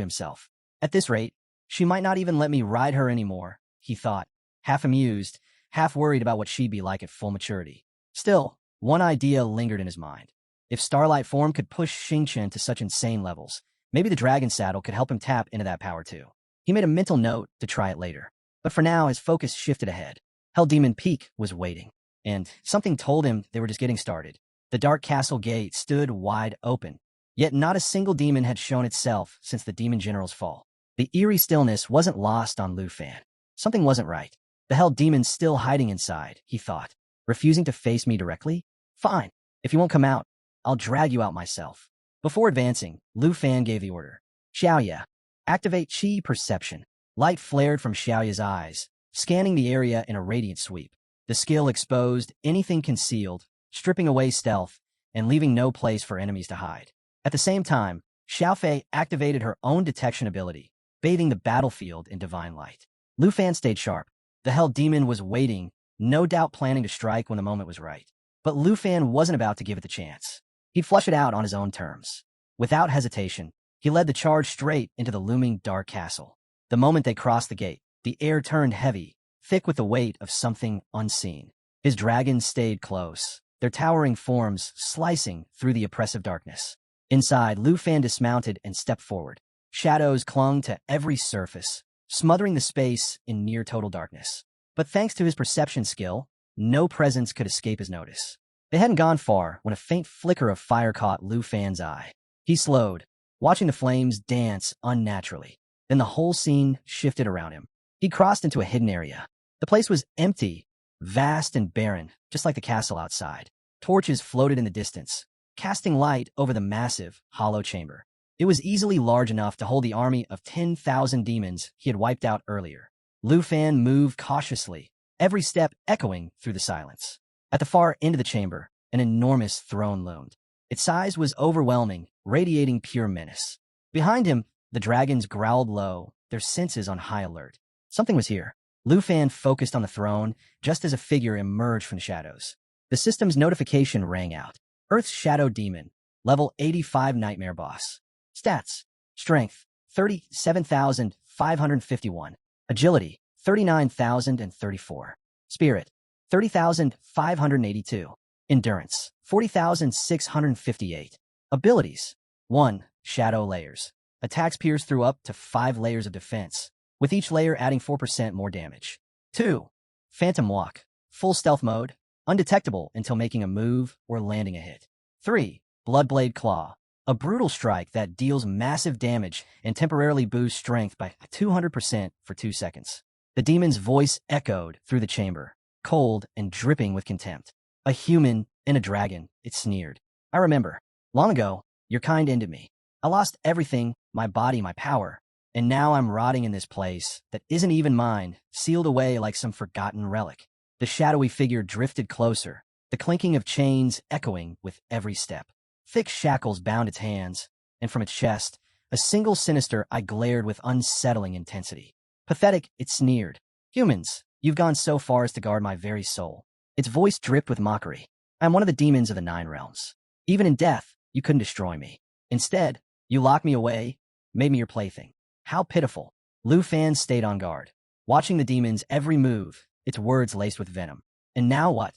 himself. At this rate, she might not even let me ride her anymore, he thought, half amused, half worried about what she'd be like at full maturity. Still, one idea lingered in his mind. If Starlight form could push Xingqian to such insane levels, maybe the dragon saddle could help him tap into that power too. He made a mental note to try it later. But for now, his focus shifted ahead. Hell Demon Peak was waiting, and something told him they were just getting started. The Dark Castle gate stood wide open, yet not a single demon had shown itself since the Demon General's fall. The eerie stillness wasn't lost on Lu Fan. Something wasn't right. The Hell Demon's still hiding inside, he thought. Refusing to face me directly? Fine. If you won't come out, I'll drag you out myself. Before advancing, Lu Fan gave the order. Xiaoya, activate Qi Perception. Light flared from Xiaoya's eyes, scanning the area in a radiant sweep. The skill exposed anything concealed, stripping away stealth, and leaving no place for enemies to hide. At the same time, Xiaofei activated her own detection ability, bathing the battlefield in divine light. Lu Fan stayed sharp. The Hell Demon was waiting, no doubt planning to strike when the moment was right. But Lu Fan wasn't about to give it the chance. He'd flush it out on his own terms. Without hesitation, he led the charge straight into the looming Dark Castle. The moment they crossed the gate, the air turned heavy, thick with the weight of something unseen. His dragons stayed close, their towering forms slicing through the oppressive darkness. Inside, Lu Fan dismounted and stepped forward. Shadows clung to every surface, smothering the space in near-total darkness. But thanks to his perception skill, no presence could escape his notice. They hadn't gone far when a faint flicker of fire caught Lu Fan's eye. He slowed, watching the flames dance unnaturally. Then the whole scene shifted around him. He crossed into a hidden area. The place was empty, vast and barren, just like the castle outside. Torches floated in the distance, casting light over the massive, hollow chamber. It was easily large enough to hold the army of 10,000 demons he had wiped out earlier. Lu Fan moved cautiously, every step echoing through the silence. At the far end of the chamber, an enormous throne loomed. Its size was overwhelming, radiating pure menace. Behind him, the dragons growled low, their senses on high alert. Something was here. Lu Fan focused on the throne just as a figure emerged from the shadows. The system's notification rang out. Earth's Shadow Demon, level 85 Nightmare Boss. Stats: Strength, 37,551. Agility, 39,034. Spirit, 30,582. Endurance, 40,658. Abilities: 1. Shadow Layers. Attacks pierce through up to 5 layers of defense, with each layer adding 4% more damage. 2. Phantom Walk. Full stealth mode, undetectable until making a move or landing a hit. 3. Bloodblade Claw. A brutal strike that deals massive damage and temporarily boosts strength by 200% for 2 seconds. The demon's voice echoed through the chamber, cold and dripping with contempt. A human and a dragon, it sneered. I remember. Long ago, your kind ended me. I lost everything, my body, my power, and now I'm rotting in this place that isn't even mine, sealed away like some forgotten relic. The shadowy figure drifted closer, the clinking of chains echoing with every step. Thick shackles bound its hands, and from its chest, A single sinister eye glared with unsettling intensity. Pathetic, it sneered. Humans, you've gone so far as to guard my very soul. Its voice dripped with mockery. I am one of the demons of the 9 realms. Even in death, you couldn't destroy me. Instead, you locked me away, made me your plaything. How pitiful. Lu Fan stayed on guard, watching the demon's every move, its words laced with venom. And now what?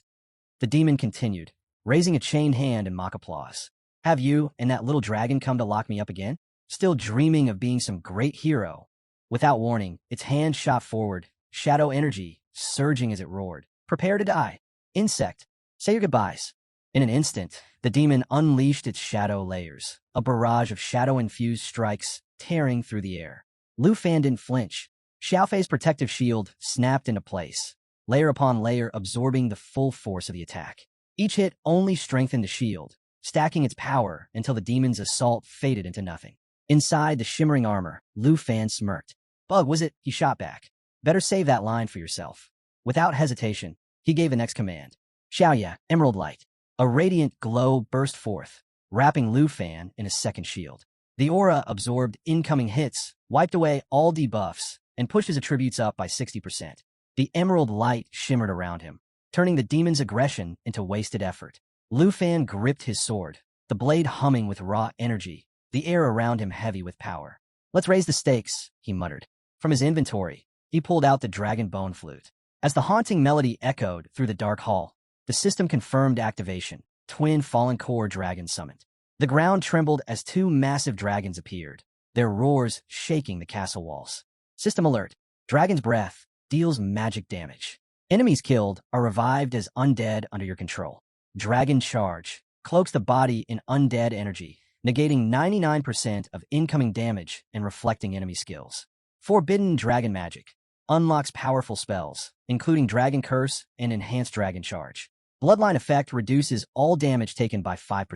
The demon continued, raising a chained hand in mock applause. Have you and that little dragon come to lock me up again? Still dreaming of being some great hero? Without warning, its hand shot forward, shadow energy surging as it roared. Prepare to die. Insect, say your goodbyes. In an instant, the demon unleashed its shadow layers, a barrage of shadow-infused strikes tearing through the air. Lu Fan didn't flinch. Xiaofei's protective shield snapped into place, layer upon layer absorbing the full force of the attack. Each hit only strengthened the shield, stacking its power until the demon's assault faded into nothing. Inside the shimmering armor, Lu Fan smirked. Bug, was it? He shot back. Better save that line for yourself. Without hesitation, he gave the next command. Xiaoya, Emerald Light. A radiant glow burst forth, wrapping Lu Fan in a second shield. The aura absorbed incoming hits, wiped away all debuffs, and pushed his attributes up by 60%. The emerald light shimmered around him, turning the demon's aggression into wasted effort. Lu Fan gripped his sword, the blade humming with raw energy, the air around him heavy with power. Let's raise the stakes, he muttered. From his inventory, he pulled out the dragon bone flute. As the haunting melody echoed through the dark hall, the system confirmed activation. Twin fallen core dragons summoned. The ground trembled as 2 massive dragons appeared, their roars shaking the castle walls. System alert. Dragon's breath deals magic damage. Enemies killed are revived as undead under your control. Dragon charge cloaks the body in undead energy, negating 99% of incoming damage and reflecting enemy skills. Forbidden dragon magic unlocks powerful spells, including Dragon Curse and Enhanced Dragon Charge. Bloodline effect reduces all damage taken by 5%.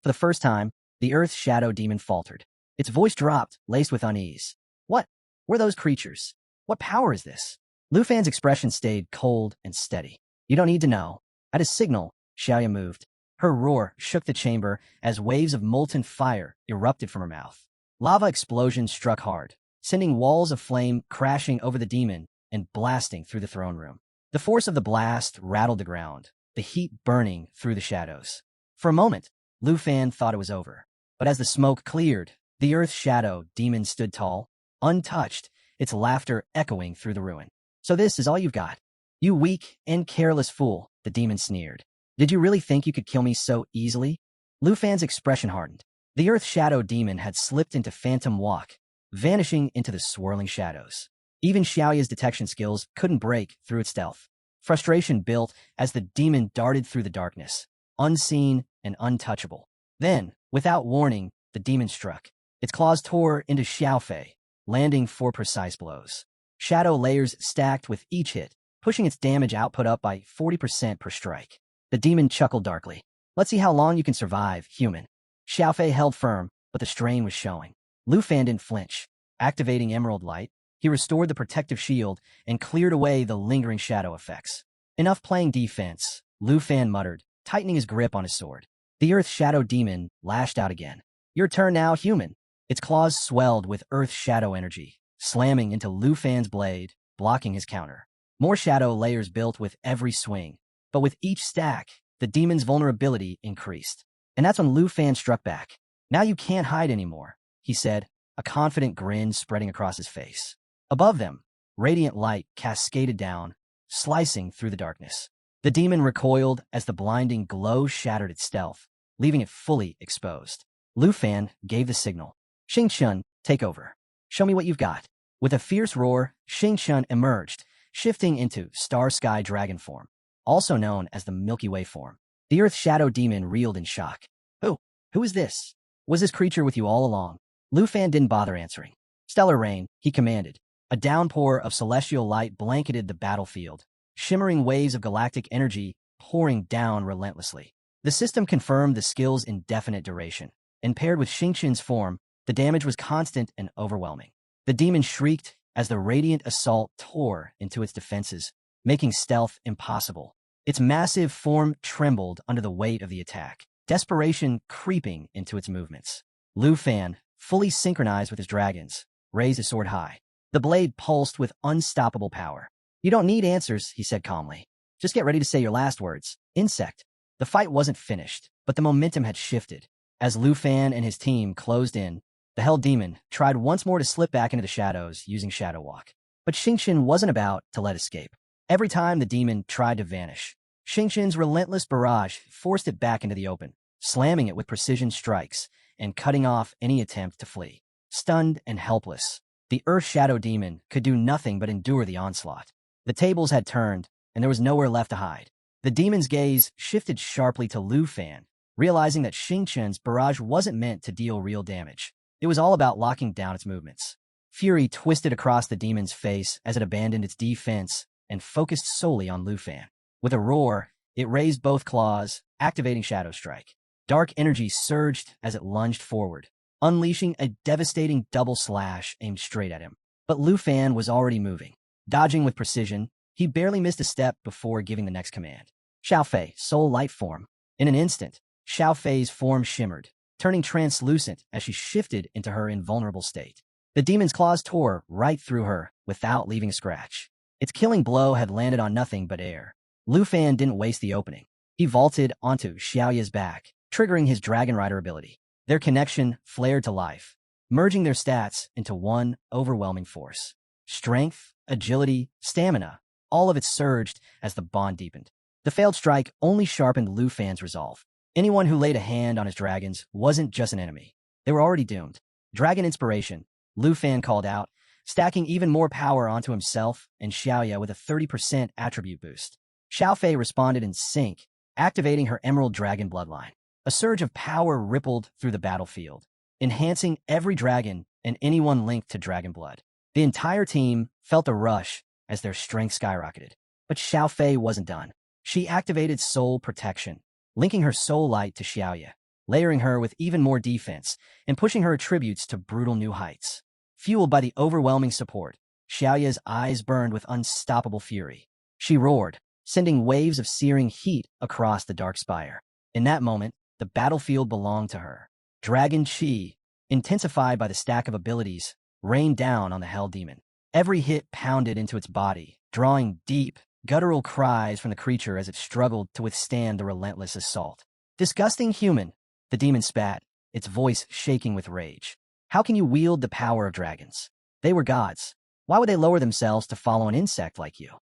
For the first time, the Earth Shadow Demon faltered. Its voice dropped, laced with unease. What were those creatures? What power is this? Lu Fan's expression stayed cold and steady. You don't need to know. At a signal, Xiaoya moved. Her roar shook the chamber as waves of molten fire erupted from her mouth. Lava explosions struck hard, sending walls of flame crashing over the demon and blasting through the throne room. The force of the blast rattled the ground, the heat burning through the shadows. For a moment, Lu Fan thought it was over. But as the smoke cleared, the Earth Shadow Demon stood tall, untouched, its laughter echoing through the ruin. So this is all you've got? You weak and careless fool, the demon sneered. Did you really think you could kill me so easily? Lu Fan's expression hardened. The Earth Shadow Demon had slipped into phantom walk, vanishing into the swirling shadows. Even Xiaoya's detection skills couldn't break through its stealth. Frustration built as the demon darted through the darkness, unseen and untouchable. Then, without warning, the demon struck. Its claws tore into Xiaofei, landing 4 precise blows. Shadow layers stacked with each hit, pushing its damage output up by 40% per strike. The demon chuckled darkly. Let's see how long you can survive, human. Xiaofei held firm, but the strain was showing. Lu Fan didn't flinch. Activating Emerald Light, he restored the protective shield and cleared away the lingering shadow effects. Enough playing defense, Lu Fan muttered, tightening his grip on his sword. The Earth Shadow Demon lashed out again. Your turn now, human. Its claws swelled with Earth Shadow energy, slamming into Lu Fan's blade, blocking his counter. More shadow layers built with every swing, but with each stack, the demon's vulnerability increased. And that's when Lu Fan struck back. Now you can't hide anymore, he said, a confident grin spreading across his face. Above them, radiant light cascaded down, slicing through the darkness. The demon recoiled as the blinding glow shattered its stealth, leaving it fully exposed. Lu Fan gave the signal. Xingqian, take over. Show me what you've got. With a fierce roar, Xingqian emerged, shifting into Star Sky Dragon form, also known as the Milky Way form. The Earth Shadow Demon reeled in shock. Who is this? Was this creature with you all along? Lu Fan didn't bother answering. Stellar Rain, he commanded. A downpour of celestial light blanketed the battlefield, shimmering waves of galactic energy pouring down relentlessly. The system confirmed the skill's indefinite duration, and paired with Xingqian's form, the damage was constant and overwhelming. The demon shrieked as the radiant assault tore into its defenses, making stealth impossible. Its massive form trembled under the weight of the attack, desperation creeping into its movements. Lu Fan, fully synchronized with his dragons, raised his sword high. The blade pulsed with unstoppable power. "You don't need answers," he said calmly. "Just get ready to say your last words. Insect." The fight wasn't finished, but the momentum had shifted. As Lu Fan and his team closed in, the Hell Demon tried once more to slip back into the shadows using Shadow Walk. But Xingqian wasn't about to let escape. Every time the demon tried to vanish, Xingqian's relentless barrage forced it back into the open, slamming it with precision strikes and cutting off any attempt to flee. Stunned and helpless, the Earth Shadow Demon could do nothing but endure the onslaught. The tables had turned, and there was nowhere left to hide. The demon's gaze shifted sharply to Lu Fan, realizing that Xingqian's barrage wasn't meant to deal real damage. It was all about locking down its movements. Fury twisted across the demon's face as it abandoned its defense and focused solely on Lu Fan. With a roar, it raised both claws, activating Shadow Strike. Dark energy surged as it lunged forward, unleashing a devastating double slash aimed straight at him. But Lu Fan was already moving. Dodging with precision, he barely missed a step before giving the next command. "Xiao Fei, Soul Light Form." In an instant, Xiao Fei's form shimmered, turning translucent as she shifted into her invulnerable state. The demon's claws tore right through her without leaving a scratch. Its killing blow had landed on nothing but air. Lu Fan didn't waste the opening. He vaulted onto Xiaoya's back, triggering his Dragon Rider ability. Their connection flared to life, merging their stats into one overwhelming force. Strength, agility, stamina, all of it surged as the bond deepened. The failed strike only sharpened Lu Fan's resolve. Anyone who laid a hand on his dragons wasn't just an enemy. They were already doomed. "Dragon Inspiration," Lu Fan called out, stacking even more power onto himself and Xiaoya with a 30% attribute boost. Xiao Fei responded in sync, activating her Emerald Dragon bloodline. A surge of power rippled through the battlefield, enhancing every dragon and anyone linked to dragon blood. The entire team felt a rush as their strength skyrocketed. But Xiao Fei wasn't done. She activated Soul Protection, linking her soul light to Xiaoya, layering her with even more defense and pushing her attributes to brutal new heights. Fueled by the overwhelming support, Xiaoya's eyes burned with unstoppable fury. She roared, sending waves of searing heat across the dark spire. In that moment, the battlefield belonged to her. Dragon Qi, intensified by the stack of abilities, rained down on the Hell Demon. Every hit pounded into its body, drawing deep, guttural cries from the creature as it struggled to withstand the relentless assault. "Disgusting human," the demon spat, its voice shaking with rage. "How can you wield the power of dragons? They were gods. Why would they lower themselves to follow an insect like you?"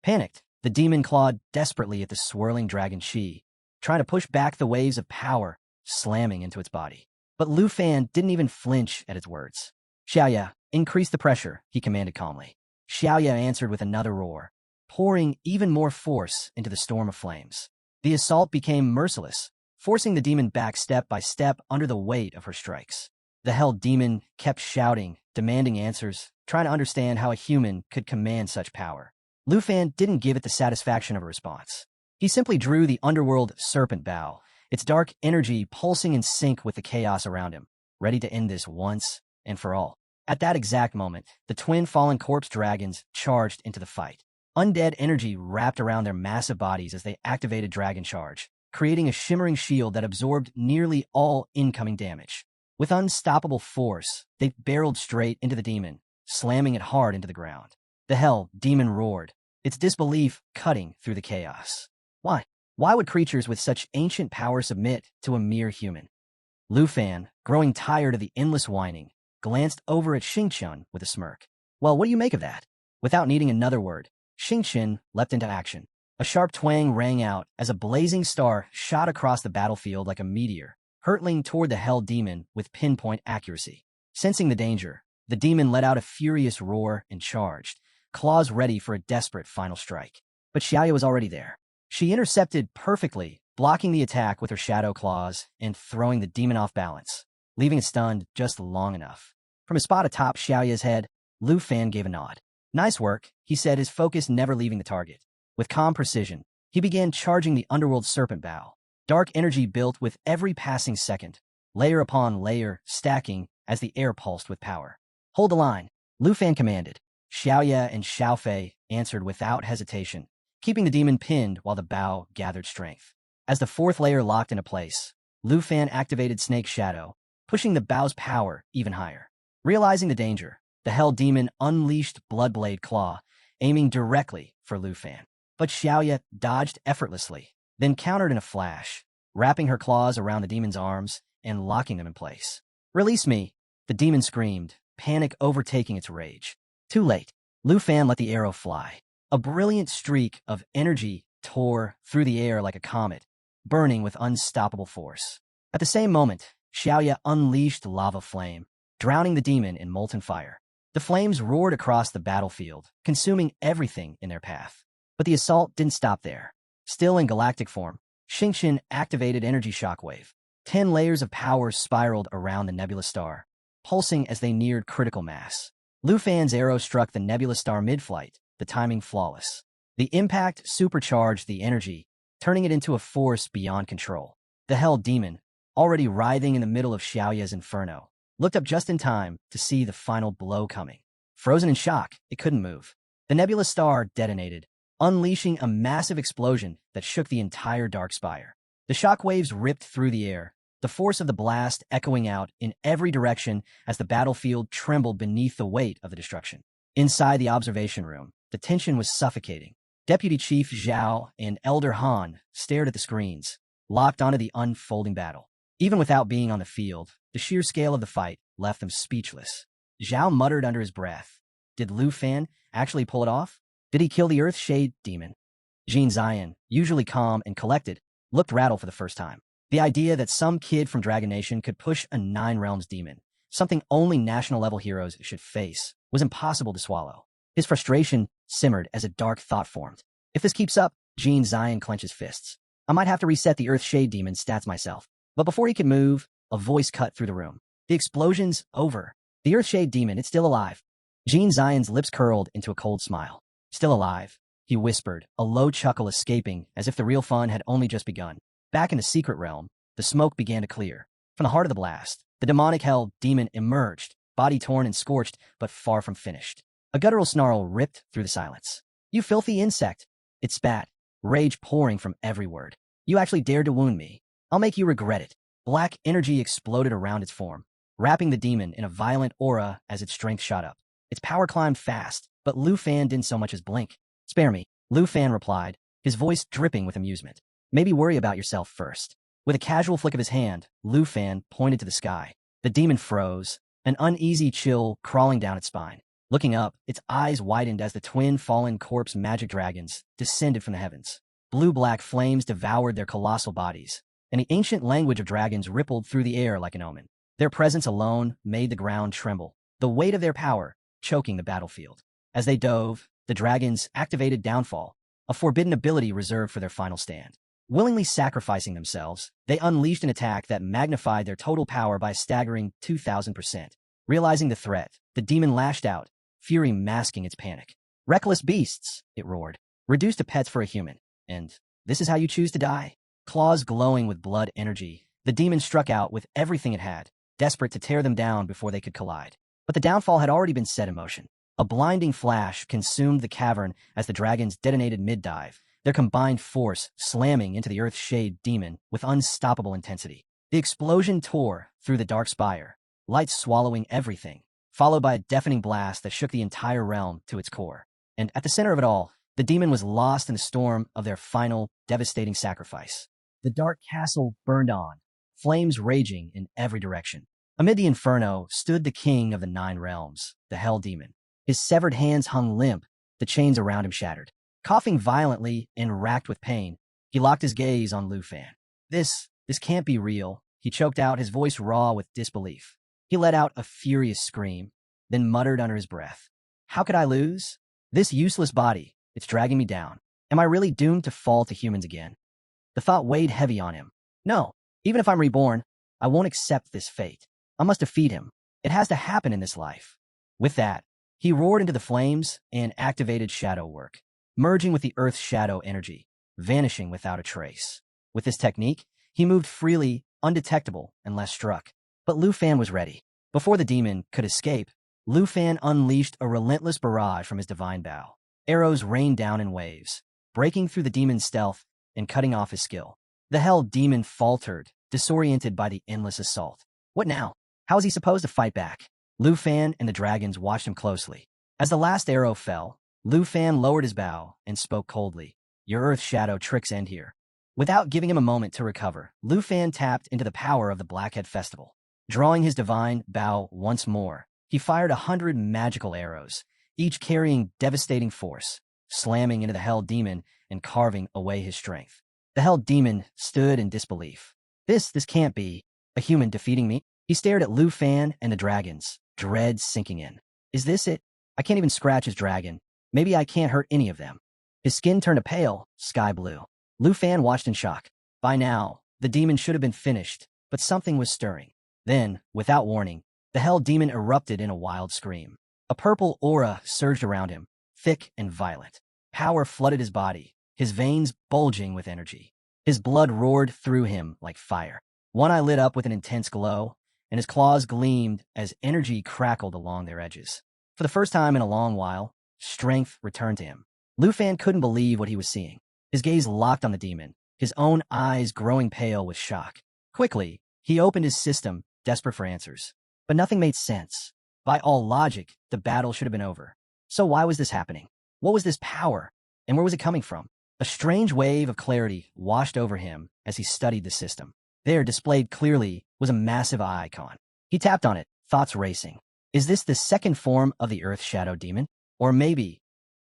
Panicked, the demon clawed desperately at the swirling Dragon Qi, trying to push back the waves of power slamming into its body. But Lu Fan didn't even flinch at its words. "Xiaoya, increase the pressure," he commanded calmly. Xiaoya answered with another roar, pouring even more force into the storm of flames. The assault became merciless, forcing the demon back step by step under the weight of her strikes. The Hell Demon kept shouting, demanding answers, trying to understand how a human could command such power. Lu Fan didn't give it the satisfaction of a response. He simply drew the underworld serpent bow, its dark energy pulsing in sync with the chaos around him, ready to end this once and for all. At that exact moment, the twin fallen corpse dragons charged into the fight. Undead energy wrapped around their massive bodies as they activated Dragon Charge, creating a shimmering shield that absorbed nearly all incoming damage. With unstoppable force, they barreled straight into the demon, slamming it hard into the ground. The Hell Demon roared, its disbelief cutting through the chaos. Why? Why would creatures with such ancient power submit to a mere human? Lu Fan, growing tired of the endless whining, glanced over at Xingqian with a smirk. "Well, what do you make of that?" Without needing another word, Xingqian leapt into action. A sharp twang rang out as a blazing star shot across the battlefield like a meteor, hurtling toward the Hell Demon with pinpoint accuracy. Sensing the danger, the demon let out a furious roar and charged, claws ready for a desperate final strike. But Xiaoya was already there. She intercepted perfectly, blocking the attack with her shadow claws and throwing the demon off balance, leaving it stunned just long enough. From a spot atop Xiaoya's head, Lu Fan gave a nod. "Nice work," he said, his focus never leaving the target. With calm precision, he began charging the underworld serpent bow. Dark energy built with every passing second, layer upon layer, stacking as the air pulsed with power. "Hold the line," Lu Fan commanded. Xiaoya and Xiao Fei answered without hesitation, keeping the demon pinned while the bow gathered strength. As the fourth layer locked into place, Lu Fan activated Snake Shadow, pushing the Bao's power even higher. Realizing the danger, the Hell Demon unleashed Bloodblade Claw, aiming directly for Lu Fan. But Xiaoya dodged effortlessly, then countered in a flash, wrapping her claws around the demon's arms and locking them in place. "Release me!" the demon screamed, panic overtaking its rage. Too late. Lu Fan let the arrow fly. A brilliant streak of energy tore through the air like a comet, burning with unstoppable force. At the same moment, Xiaoya unleashed lava flame, drowning the demon in molten fire. The flames roared across the battlefield, consuming everything in their path. But the assault didn't stop there. Still in galactic form, Xingqian activated Energy Shockwave. 10 layers of power spiraled around the nebula star, pulsing as they neared critical mass. Lu Fan's arrow struck the nebula star mid-flight, the timing flawless. The impact supercharged the energy, turning it into a force beyond control. The Hell Demon, already writhing in the middle of Xiaoya's inferno, looked up just in time to see the final blow coming. Frozen in shock, it couldn't move. The nebula star detonated, unleashing a massive explosion that shook the entire dark spire. The shockwaves ripped through the air, the force of the blast echoing out in every direction as the battlefield trembled beneath the weight of the destruction. Inside the observation room, the tension was suffocating. Deputy Chief Zhao and Elder Han stared at the screens, locked onto the unfolding battle. Even without being on the field, the sheer scale of the fight left them speechless. Zhao muttered under his breath. Did Lu Fan actually pull it off? Did he kill the Earth Shade demon? Jin Zion, usually calm and collected, looked rattled for the first time. The idea that some kid from Dragon Nation could push a 9 Realms demon, something only national-level heroes should face, was impossible to swallow. His frustration simmered as a dark thought formed. If this keeps up, Jin Zion clenched his fists. I might have to reset the Earth Shade demon's stats myself. But before he could move, a voice cut through the room. The explosion's over. The Earth Shade demon, it's still alive. Jin Zion's lips curled into a cold smile. Still alive, he whispered, a low chuckle escaping as if the real fun had only just begun. Back in the secret realm, the smoke began to clear. From the heart of the blast, the demonic Hell demon emerged, body torn and scorched, but far from finished. A guttural snarl ripped through the silence. "You filthy insect!" It spat, rage pouring from every word. "You actually dared to wound me. I'll make you regret it." Black energy exploded around its form, wrapping the demon in a violent aura as its strength shot up. Its power climbed fast, but Lu Fan didn't so much as blink. "Spare me," Lu Fan replied, his voice dripping with amusement. "Maybe worry about yourself first." With a casual flick of his hand, Lu Fan pointed to the sky. The demon froze, an uneasy chill crawling down its spine. Looking up, its eyes widened as the twin fallen corpse magic dragons descended from the heavens. Blue-black flames devoured their colossal bodies, and the ancient language of dragons rippled through the air like an omen. Their presence alone made the ground tremble, the weight of their power choking the battlefield. As they dove, the dragons activated Downfall, a forbidden ability reserved for their final stand. Willingly sacrificing themselves, they unleashed an attack that magnified their total power by a staggering 2,000%. Realizing the threat, the demon lashed out, fury masking its panic. "Reckless beasts," it roared, "reduced to pets for a human. And this is how you choose to die?" Claws glowing with blood energy, the demon struck out with everything it had, desperate to tear them down before they could collide. But the downfall had already been set in motion. A blinding flash consumed the cavern as the dragons detonated mid-dive, their combined force slamming into the Earth Shade demon with unstoppable intensity. The explosion tore through the dark spire, light swallowing everything, followed by a deafening blast that shook the entire realm to its core. And at the center of it all, the demon was lost in the storm of their final, devastating sacrifice. The dark castle burned on, flames raging in every direction. Amid the inferno stood the king of the 9 realms, the Hell Demon. His severed hands hung limp, the chains around him shattered. Coughing violently and racked with pain, he locked his gaze on Lu Fan. This can't be real," he choked out, his voice raw with disbelief. He let out a furious scream, then muttered under his breath. "How could I lose? This useless body, it's dragging me down. Am I really doomed to fall to humans again?" The thought weighed heavy on him. "No, even if I'm reborn, I won't accept this fate. I must defeat him. It has to happen in this life." With that, he roared into the flames and activated shadow work, merging with the Earth's shadow energy, vanishing without a trace. With this technique, he moved freely, undetectable, and less struck. But Lu Fan was ready. Before the demon could escape, Lu Fan unleashed a relentless barrage from his divine bow. Arrows rained down in waves, breaking through the demon's stealth and cutting off his skill. The Hell Demon faltered, disoriented by the endless assault. "What now?" How was he supposed to fight back? Lu Fan and the dragons watched him closely. As the last arrow fell, Lu Fan lowered his bow and spoke coldly. Your Earth Shadow tricks end here. Without giving him a moment to recover, Lu Fan tapped into the power of the Blackhead Festival. Drawing his divine bow once more, he fired 100 magical arrows, each carrying devastating force, slamming into the Hell Demon and carving away his strength. The Hell Demon stood in disbelief. This can't be. A human defeating me? He stared at Lu Fan and the dragons, dread sinking in. Is this it? I can't even scratch his dragon. Maybe I can't hurt any of them. His skin turned a pale, sky blue. Lu Fan watched in shock. By now, the demon should have been finished, but something was stirring. Then, without warning, the Hell Demon erupted in a wild scream. A purple aura surged around him, thick and violent. Power flooded his body, his veins bulging with energy. His blood roared through him like fire. One eye lit up with an intense glow, and his claws gleamed as energy crackled along their edges. For the first time in a long while, strength returned to him. Lu Fan couldn't believe what he was seeing. His gaze locked on the demon, his own eyes growing pale with shock. Quickly, he opened his system, desperate for answers. But nothing made sense. By all logic, the battle should have been over. So why was this happening? What was this power? And where was it coming from? A strange wave of clarity washed over him as he studied the system. There, displayed clearly, was a massive eye icon. He tapped on it, thoughts racing. Is this the second form of the Earth Shadow Demon? Or maybe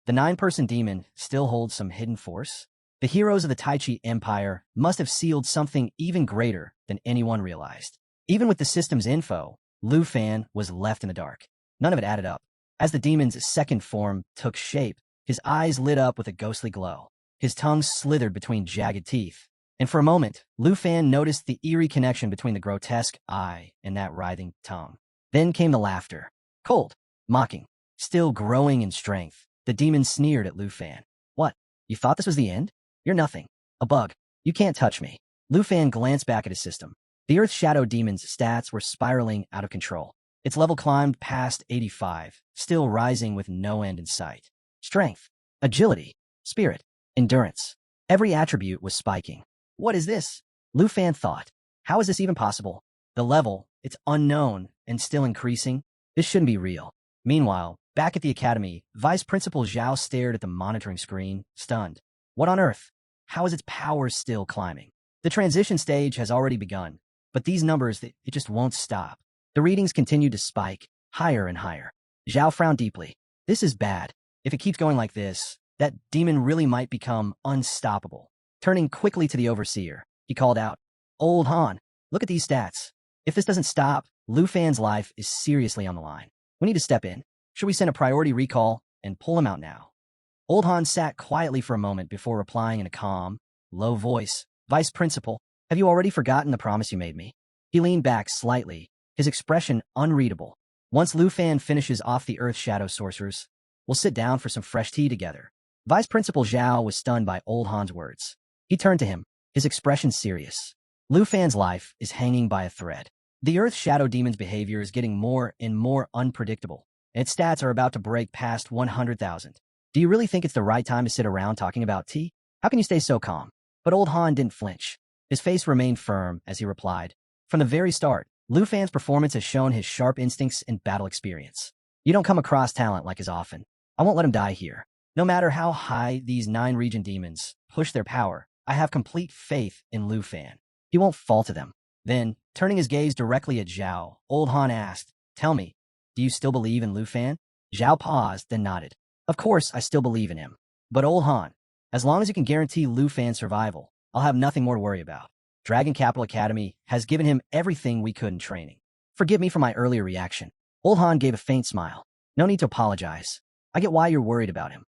the 9-person demon still holds some hidden force? The heroes of the Tai Chi Empire must have sealed something even greater than anyone realized. Even with the system's info, Lu Fan was left in the dark. None of it added up. As the demon's second form took shape, his eyes lit up with a ghostly glow. His tongue slithered between jagged teeth. And for a moment, Lu Fan noticed the eerie connection between the grotesque eye and that writhing tongue. Then came the laughter. Cold, mocking, still growing in strength. The demon sneered at Lu Fan. What? You thought this was the end? You're nothing. A bug. You can't touch me. Lu Fan glanced back at his system. The Earth Shadow Demon's stats were spiraling out of control. Its level climbed past 85, still rising with no end in sight. Strength, agility, spirit, endurance. Every attribute was spiking. What is this? Lu Fan thought. How is this even possible? The level, it's unknown and still increasing. This shouldn't be real. Meanwhile, back at the academy, Vice Principal Zhao stared at the monitoring screen, stunned. What on earth? How is its power still climbing? The transition stage has already begun, but these numbers, it just won't stop. The readings continue to spike, higher and higher. Zhao frowned deeply. This is bad. If it keeps going like this, that demon really might become unstoppable. Turning quickly to the overseer, he called out, Old Han, look at these stats. If this doesn't stop, Lu Fan's life is seriously on the line. We need to step in. Should we send a priority recall and pull him out now? Old Han sat quietly for a moment before replying in a calm, low voice. Vice Principal, have you already forgotten the promise you made me? He leaned back slightly, his expression unreadable. Once Lu Fan finishes off the Earth Shadow Sorcerers, we'll sit down for some fresh tea together. Vice Principal Zhao was stunned by Old Han's words. He turned to him, his expression serious. Lu Fan's life is hanging by a thread. The Earth Shadow Demon's behavior is getting more and more unpredictable, and its stats are about to break past 100,000. Do you really think it's the right time to sit around talking about tea? How can you stay so calm? But Old Han didn't flinch. His face remained firm as he replied. From the very start, Lu Fan's performance has shown his sharp instincts and battle experience. You don't come across talent like as often. I won't let him die here. No matter how high these 9 region demons push their power, I have complete faith in Lu Fan. He won't fall to them. Then, turning his gaze directly at Zhao, Old Han asked, Tell me, do you still believe in Lu Fan? Zhao paused, then nodded. Of course, I still believe in him. But Old Han, as long as you can guarantee Lu Fan's survival, I'll have nothing more to worry about. Dragon Capital Academy has given him everything we could in training. Forgive me for my earlier reaction. Old Han gave a faint smile. No need to apologize. I get why you're worried about him.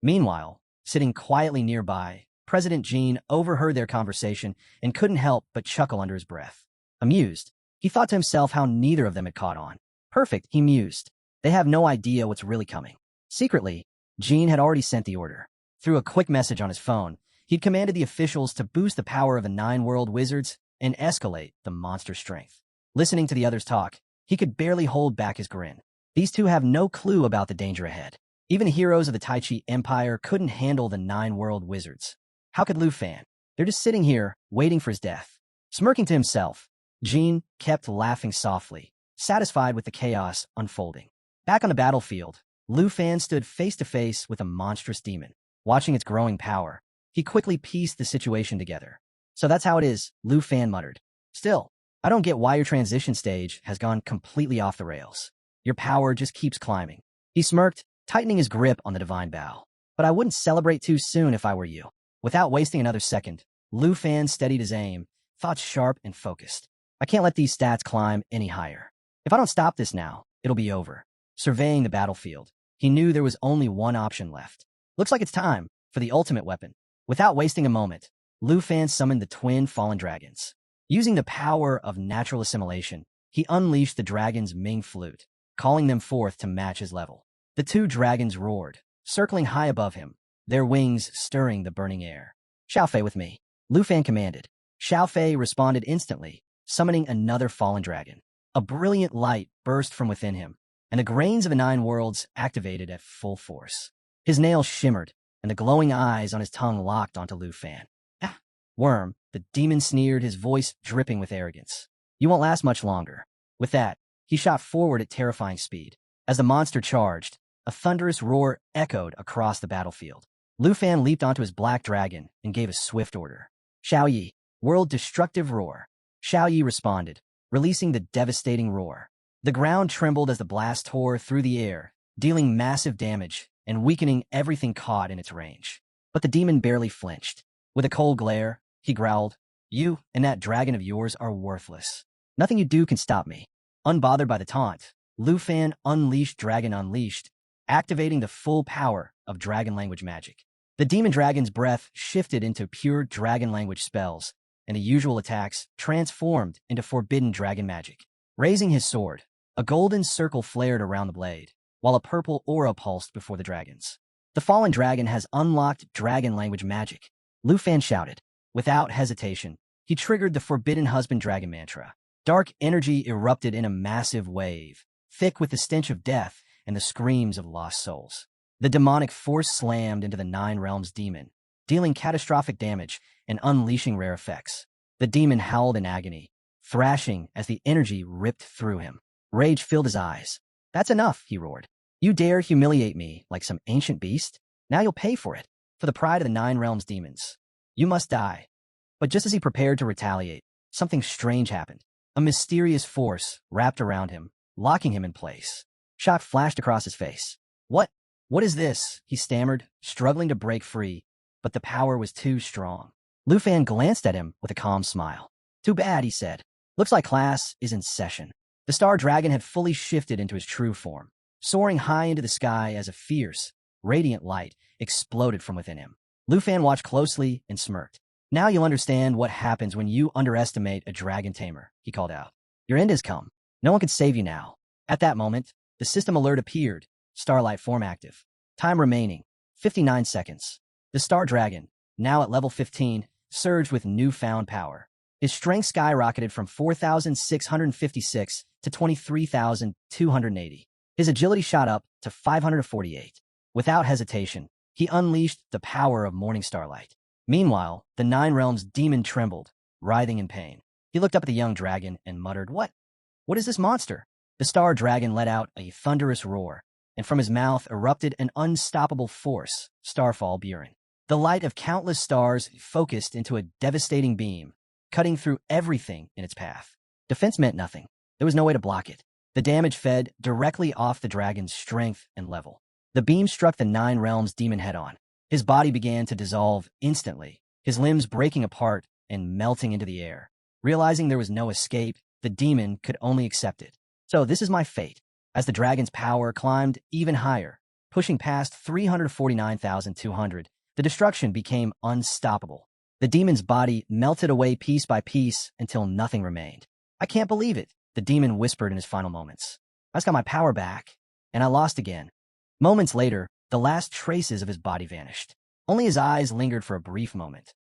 Meanwhile, sitting quietly nearby, President Jean overheard their conversation and couldn't help but chuckle under his breath. Amused, he thought to himself how neither of them had caught on. Perfect, he mused. They have no idea what's really coming. Secretly, Jean had already sent the order. Through a quick message on his phone, he'd commanded the officials to boost the power of the 9 world wizards and escalate the monster strength. Listening to the others talk, he could barely hold back his grin. These two have no clue about the danger ahead. Even the heroes of the Tai Chi Empire couldn't handle the 9 world wizards. How could Lu Fan? They're just sitting here, waiting for his death. Smirking to himself, Jean kept laughing softly, satisfied with the chaos unfolding. Back on the battlefield, Lu Fan stood face to face with a monstrous demon. Watching its growing power, he quickly pieced the situation together. So that's how it is, Lu Fan muttered. Still, I don't get why your transition stage has gone completely off the rails. Your power just keeps climbing. He smirked, tightening his grip on the divine bow. But I wouldn't celebrate too soon if I were you. Without wasting another second, Lu Fan steadied his aim, thoughts sharp and focused. I can't let these stats climb any higher. If I don't stop this now, it'll be over. Surveying the battlefield, he knew there was only one option left. Looks like it's time for the ultimate weapon. Without wasting a moment, Lu Fan summoned the twin fallen dragons. Using the power of natural assimilation, he unleashed the dragon's Ming flute, calling them forth to match his level. The two dragons roared, circling high above him, their wings stirring the burning air. Xiaofei with me, Lu Fan commanded. Xiaofei responded instantly, summoning another fallen dragon. A brilliant light burst from within him, and the grains of the 9 worlds activated at full force. His nails shimmered, and the glowing eyes on his tongue locked onto Lu Fan. Ah, worm, the demon sneered, his voice dripping with arrogance. You won't last much longer. With that, he shot forward at terrifying speed. As the monster charged, a thunderous roar echoed across the battlefield. Lu Fan leaped onto his black dragon and gave a swift order. Xiao Yi, world destructive roar. Xiao Yi responded, releasing the devastating roar. The ground trembled as the blast tore through the air, dealing massive damage and weakening everything caught in its range. But the demon barely flinched. With a cold glare, he growled, You and that dragon of yours are worthless. Nothing you do can stop me. Unbothered by the taunt, Lu Fan unleashed Dragon Unleashed, activating the full power of dragon language magic. The demon dragon's breath shifted into pure dragon language spells, and the usual attacks transformed into forbidden dragon magic. Raising his sword, a golden circle flared around the blade, while a purple aura pulsed before the dragons. The fallen dragon has unlocked dragon language magic, Lu Fan shouted. Without hesitation, he triggered the Forbidden Husband dragon mantra. Dark energy erupted in a massive wave, thick with the stench of death and the screams of lost souls. The demonic force slammed into the 9 realms demon, dealing catastrophic damage and unleashing rare effects. The demon howled in agony, thrashing as the energy ripped through him. Rage filled his eyes. That's enough, he roared. You dare humiliate me like some ancient beast? Now you'll pay for it. For the pride of the 9 realms demons. You must die. But just as he prepared to retaliate, something strange happened. A mysterious force wrapped around him, locking him in place. Shock flashed across his face. What is this? He stammered, struggling to break free, but the power was too strong. Lu Fan glanced at him with a calm smile. Too bad, he said. Looks like class is in session. The star dragon had fully shifted into his true form, soaring high into the sky as a fierce, radiant light exploded from within him. Lu Fan watched closely and smirked. Now you'll understand what happens when you underestimate a dragon tamer, he called out. Your end has come. No one can save you now. At that moment, the system alert appeared, Starlight form active. Time remaining, 59 seconds. The star dragon, now at level 15, surged with newfound power. His strength skyrocketed from 4,656 to 23,280. His agility shot up to 548. Without hesitation, he unleashed the power of morning starlight. Meanwhile, the 9 realms demon trembled, writhing in pain. He looked up at the young dragon and muttered, What is this monster? The star dragon let out a thunderous roar, and from his mouth erupted an unstoppable force, Starfall Buren. The light of countless stars focused into a devastating beam, cutting through everything in its path. Defense meant nothing. There was no way to block it. The damage fed directly off the dragon's strength and level. The beam struck the 9 realms demon head-on. His body began to dissolve instantly, his limbs breaking apart and melting into the air. Realizing there was no escape, the demon could only accept it. So this is my fate. As the dragon's power climbed even higher, pushing past 349,200, the destruction became unstoppable. The demon's body melted away piece by piece until nothing remained. I can't believe it, the demon whispered in his final moments. I just got my power back, and I lost again. Moments later, the last traces of his body vanished. Only his eyes lingered for a brief moment.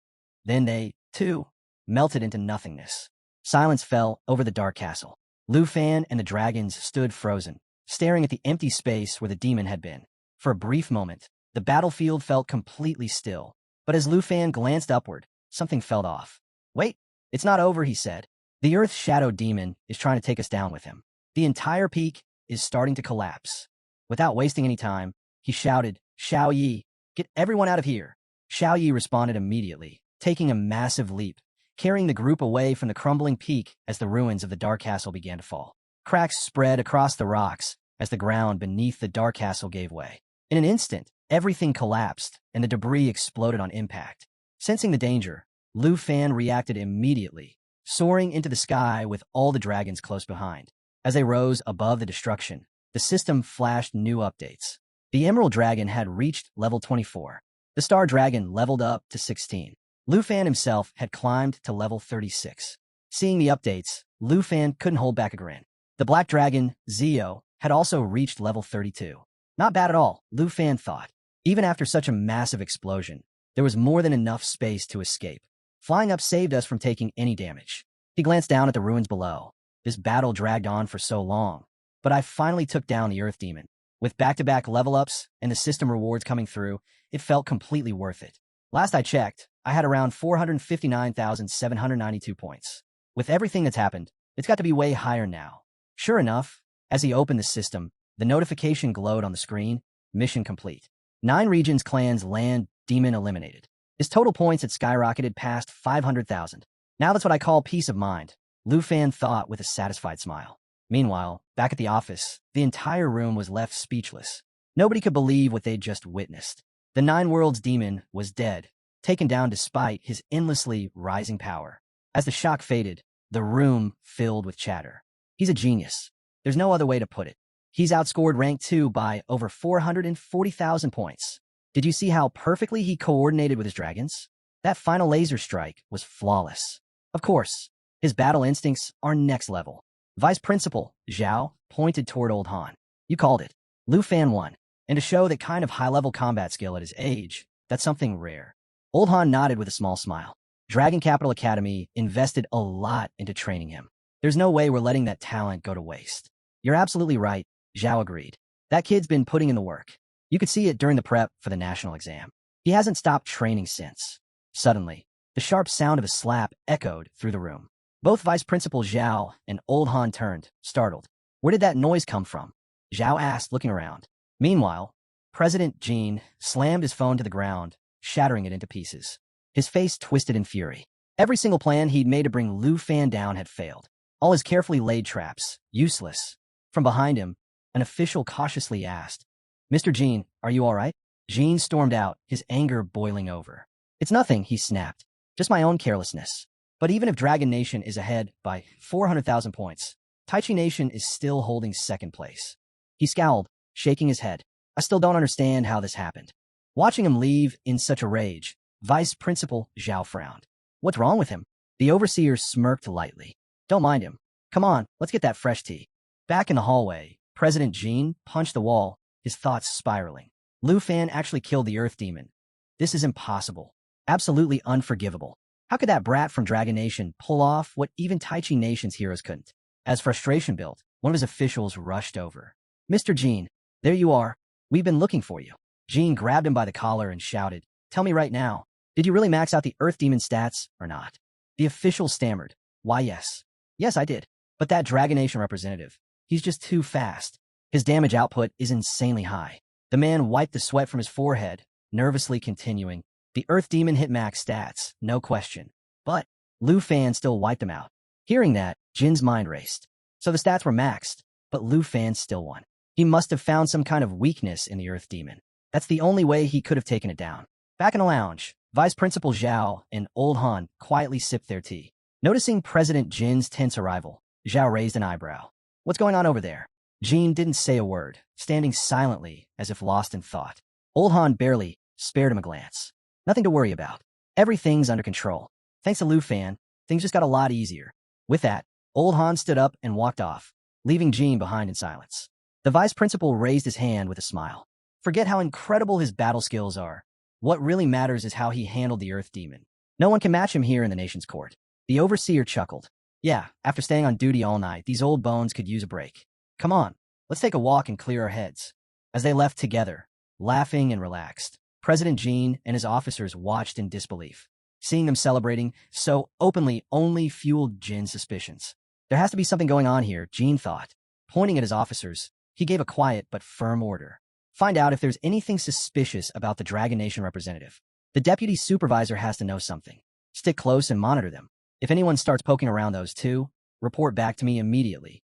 Then they, too, melted into nothingness. Silence fell over the dark castle. Lu Fan and the dragons stood frozen, staring at the empty space where the demon had been. For a brief moment, the battlefield felt completely still. But as Lu Fan glanced upward, something felt off. Wait, it's not over, he said. The Earth's shadow demon is trying to take us down with him. The entire peak is starting to collapse. Without wasting any time, he shouted, "Xiao Yi, get everyone out of here." Xiao Yi responded immediately, taking a massive leap, carrying the group away from the crumbling peak as the ruins of the Dark Castle began to fall. Cracks spread across the rocks as the ground beneath the Dark Castle gave way. In an instant, everything collapsed and the debris exploded on impact. Sensing the danger, Lu Fan reacted immediately, soaring into the sky with all the dragons close behind. As they rose above the destruction, the system flashed new updates. The Emerald Dragon had reached level 24. The Star Dragon leveled up to 16. Lu Fan himself had climbed to level 36. Seeing the updates, Lu Fan couldn't hold back a grin. The Black Dragon, Zio, had also reached level 32. Not bad at all, Lu Fan thought. Even after such a massive explosion, there was more than enough space to escape. Flying up saved us from taking any damage. He glanced down at the ruins below. This battle dragged on for so long, but I finally took down the Earth Demon. With back-to-back level-ups and the system rewards coming through, it felt completely worth it. Last I checked, I had around 459,792 points. With everything that's happened, it's got to be way higher now. Sure enough, as he opened the system, the notification glowed on the screen, mission complete. 9 regions clans land demon eliminated. His total points had skyrocketed past 500,000. Now that's what I call peace of mind, Lu Fan thought with a satisfied smile. Meanwhile, back at the office, the entire room was left speechless. Nobody could believe what they'd just witnessed. The 9 Worlds demon was dead, taken down despite his endlessly rising power. As the shock faded, the room filled with chatter. He's a genius. There's no other way to put it. He's outscored rank 2 by over 440,000 points. Did you see how perfectly he coordinated with his dragons? That final laser strike was flawless. Of course, his battle instincts are next level. Vice Principal Zhao pointed toward Old Han. You called it. Lu Fan won. And to show that kind of high-level combat skill at his age, that's something rare. Old Han nodded with a small smile. Dragon Capital Academy invested a lot into training him. There's no way we're letting that talent go to waste. You're absolutely right, Zhao agreed. That kid's been putting in the work. You could see it during the prep for the national exam. He hasn't stopped training since. Suddenly, the sharp sound of a slap echoed through the room. Both Vice Principal Zhao and Old Han turned, startled. Where did that noise come from? Zhao asked, looking around. Meanwhile, President Jean slammed his phone to the ground, shattering it into pieces. His face twisted in fury. Every single plan he'd made to bring Lu Fan down had failed. All his carefully laid traps, useless. From behind him, an official cautiously asked, "Mr. Jean, are you all right?" Jean stormed out, his anger boiling over. "It's nothing," he snapped. "Just my own carelessness." But even if Dragon Nation is ahead by 400,000 points, Taichi Nation is still holding second place. He scowled, shaking his head. I still don't understand how this happened. Watching him leave in such a rage, Vice Principal Zhao frowned. What's wrong with him? The overseer smirked lightly. Don't mind him. Come on, let's get that fresh tea. Back in the hallway, President Jean punched the wall, his thoughts spiraling. Lu Fan actually killed the Earth Demon. This is impossible. Absolutely unforgivable. How could that brat from Dragon Nation pull off what even Taichi Nation's heroes couldn't? As frustration built, one of his officials rushed over. Mr. Jean, there you are. We've been looking for you. Jean grabbed him by the collar and shouted, Tell me right now, did you really max out the Earth Demon stats or not? The official stammered. Why, yes. Yes, I did. But that Dragon Nation representative, he's just too fast. His damage output is insanely high. The man wiped the sweat from his forehead, nervously continuing. The Earth Demon hit max stats, no question. But Lu Fan still wiped them out. Hearing that, Jin's mind raced. So the stats were maxed, but Lu Fan still won. He must have found some kind of weakness in the Earth Demon. That's the only way he could have taken it down. Back in the lounge, Vice Principal Zhao and Old Han quietly sipped their tea. Noticing President Jin's tense arrival, Zhao raised an eyebrow. What's going on over there? Jin didn't say a word, standing silently as if lost in thought. Old Han barely spared him a glance. Nothing to worry about. Everything's under control. Thanks to Lu Fan, things just got a lot easier. With that, Old Han stood up and walked off, leaving Jin behind in silence. The vice principal raised his hand with a smile. Forget how incredible his battle skills are. What really matters is how he handled the Earth Demon. No one can match him here in the nation's court. The overseer chuckled. Yeah, after staying on duty all night, these old bones could use a break. Come on, let's take a walk and clear our heads. As they left together, laughing and relaxed, President Jean and his officers watched in disbelief. Seeing them celebrating so openly only fueled Jin's suspicions. There has to be something going on here, Jean thought. Pointing at his officers, he gave a quiet but firm order. Find out if there's anything suspicious about the Dragon Nation representative. The deputy supervisor has to know something. Stick close and monitor them. If anyone starts poking around those two, report back to me immediately.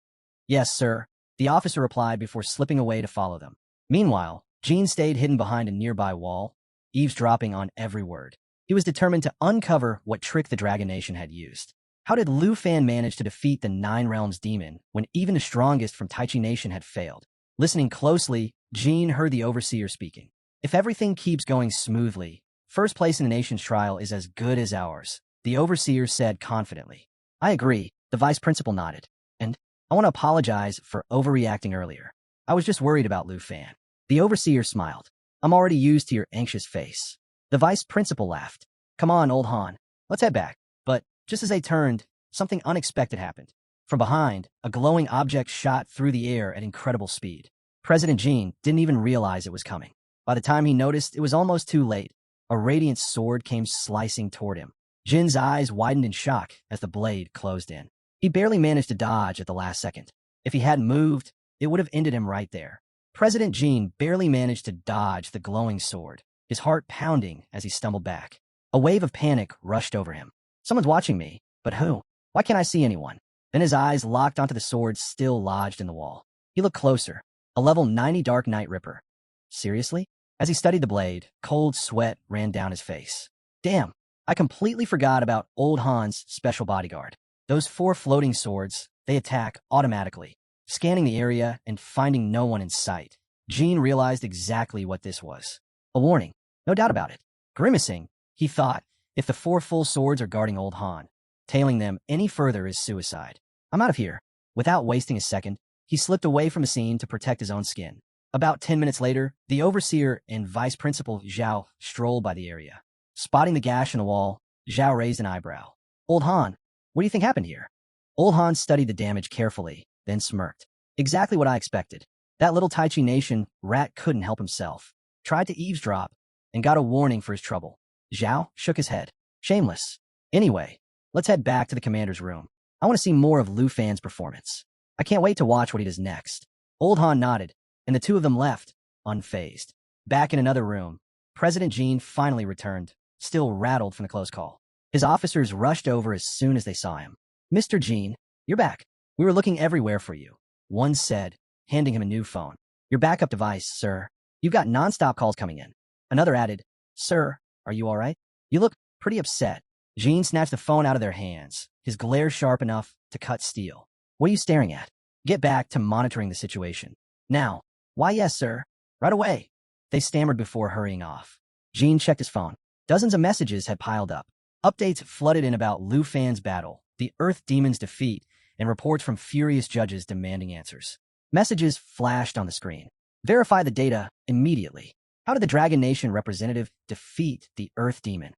Yes, sir, the officer replied before slipping away to follow them. Meanwhile, Gene stayed hidden behind a nearby wall, eavesdropping on every word. He was determined to uncover what trick the Dragon Nation had used. How did Lu Fan manage to defeat the Nine Realms demon when even the strongest from Taichi Nation had failed? Listening closely, Gene heard the overseer speaking. If everything keeps going smoothly, first place in the nation's trial is as good as ours, the overseer said confidently. I agree, the vice principal nodded. And I want to apologize for overreacting earlier. I was just worried about Lu Fan. The overseer smiled. I'm already used to your anxious face. The vice principal laughed. Come on, old Han. Let's head back. But just as they turned, something unexpected happened. From behind, a glowing object shot through the air at incredible speed. President Gene didn't even realize it was coming. By the time he noticed, it was almost too late. A radiant sword came slicing toward him. Jin's eyes widened in shock as the blade closed in. He barely managed to dodge at the last second. If he hadn't moved, it would have ended him right there. President Gene barely managed to dodge the glowing sword, his heart pounding as he stumbled back. A wave of panic rushed over him. Someone's watching me, but who? Why can't I see anyone? Then his eyes locked onto the sword still lodged in the wall. He looked closer. A level 90 Dark Knight Ripper. Seriously? As he studied the blade, cold sweat ran down his face. Damn, I completely forgot about old Han's special bodyguard. Those 4 floating swords, they attack automatically. Scanning the area and finding no one in sight, Gene realized exactly what this was. A warning, no doubt about it. Grimacing, he thought, if the 4 full swords are guarding old Han, tailing them any further is suicide. I'm out of here. Without wasting a second, he slipped away from the scene to protect his own skin. About 10 minutes later, the overseer and vice principal Zhao strolled by the area. Spotting the gash in the wall, Zhao raised an eyebrow. Old Han, what do you think happened here? Old Han studied the damage carefully, then smirked. Exactly what I expected. That little Taichi Nation rat couldn't help himself. Tried to eavesdrop, and got a warning for his trouble. Zhao shook his head. Shameless. Anyway, let's head back to the commander's room. I want to see more of Lu Fan's performance. I can't wait to watch what he does next. Old Han nodded, and the two of them left, unfazed. Back in another room, President Gene finally returned, still rattled from the close call. His officers rushed over as soon as they saw him. Mr. Gene, you're back. We were looking everywhere for you, one said, handing him a new phone. Your backup device, sir. You've got nonstop calls coming in. Another added, Sir, are you all right? You look pretty upset. Gene snatched the phone out of their hands, his glare sharp enough to cut steel. What are you staring at? Get back to monitoring the situation. Now. Why, yes, sir. Right away. They stammered before hurrying off. Gene checked his phone. Dozens of messages had piled up. Updates flooded in about Lu Fan's battle, the Earth Demon's defeat, and reports from furious judges demanding answers. Messages flashed on the screen. Verify the data immediately. How did the Dragon Nation representative defeat the Earth Demon?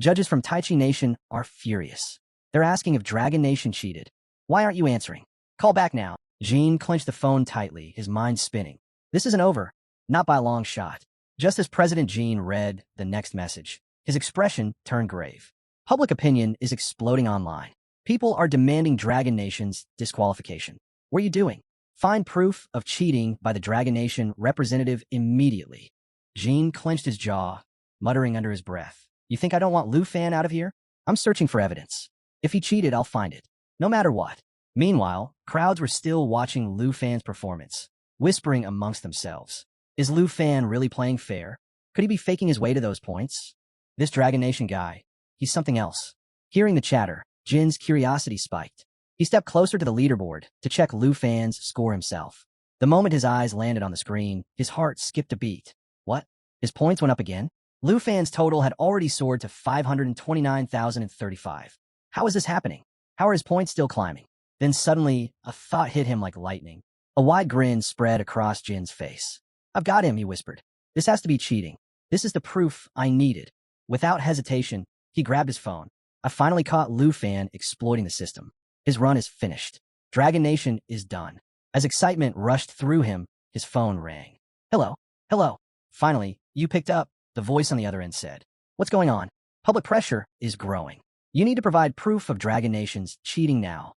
Judges from Taichi Nation are furious. They're asking if Dragon Nation cheated. Why aren't you answering? Call back now. Gene clenched the phone tightly, his mind spinning. This isn't over. Not by a long shot. Just as President Gene read the next message, his expression turned grave. Public opinion is exploding online. People are demanding Dragon Nation's disqualification. What are you doing? Find proof of cheating by the Dragon Nation representative immediately. Gene clenched his jaw, muttering under his breath. You think I don't want Lu Fan out of here? I'm searching for evidence. If he cheated, I'll find it. No matter what. Meanwhile, crowds were still watching Lu Fan's performance, whispering amongst themselves. Is Lu Fan really playing fair? Could he be faking his way to those points? This Dragon Nation guy, he's something else. Hearing the chatter, Jin's curiosity spiked. He stepped closer to the leaderboard to check Lu Fan's score himself. The moment his eyes landed on the screen, his heart skipped a beat. What? His points went up again? Lu Fan's total had already soared to 529,035. How is this happening? How are his points still climbing? Then suddenly, a thought hit him like lightning. A wide grin spread across Jin's face. I've got him, he whispered. This has to be cheating. This is the proof I needed. Without hesitation, he grabbed his phone. I finally caught Lu Fan exploiting the system. His run is finished. Dragon Nation is done. As excitement rushed through him, his phone rang. Hello. Hello. Finally, you picked up, the voice on the other end said. What's going on? Public pressure is growing. You need to provide proof of Dragon Nation's cheating now.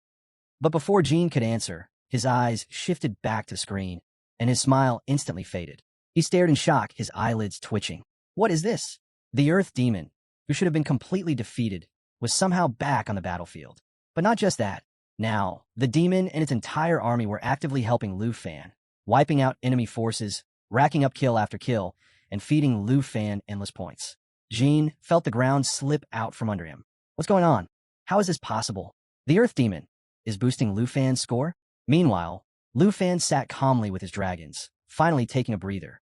But before Gene could answer, his eyes shifted back to the screen, and his smile instantly faded. He stared in shock, his eyelids twitching. What is this? The Earth Demon, who should have been completely defeated, was somehow back on the battlefield. But not just that. Now, the demon and its entire army were actively helping Lu Fan, wiping out enemy forces, racking up kill after kill, and feeding Lu Fan endless points. Jean felt the ground slip out from under him. What's going on? How is this possible? The Earth Demon is boosting Lu Fan's score? Meanwhile, Lu Fan sat calmly with his dragons, finally taking a breather.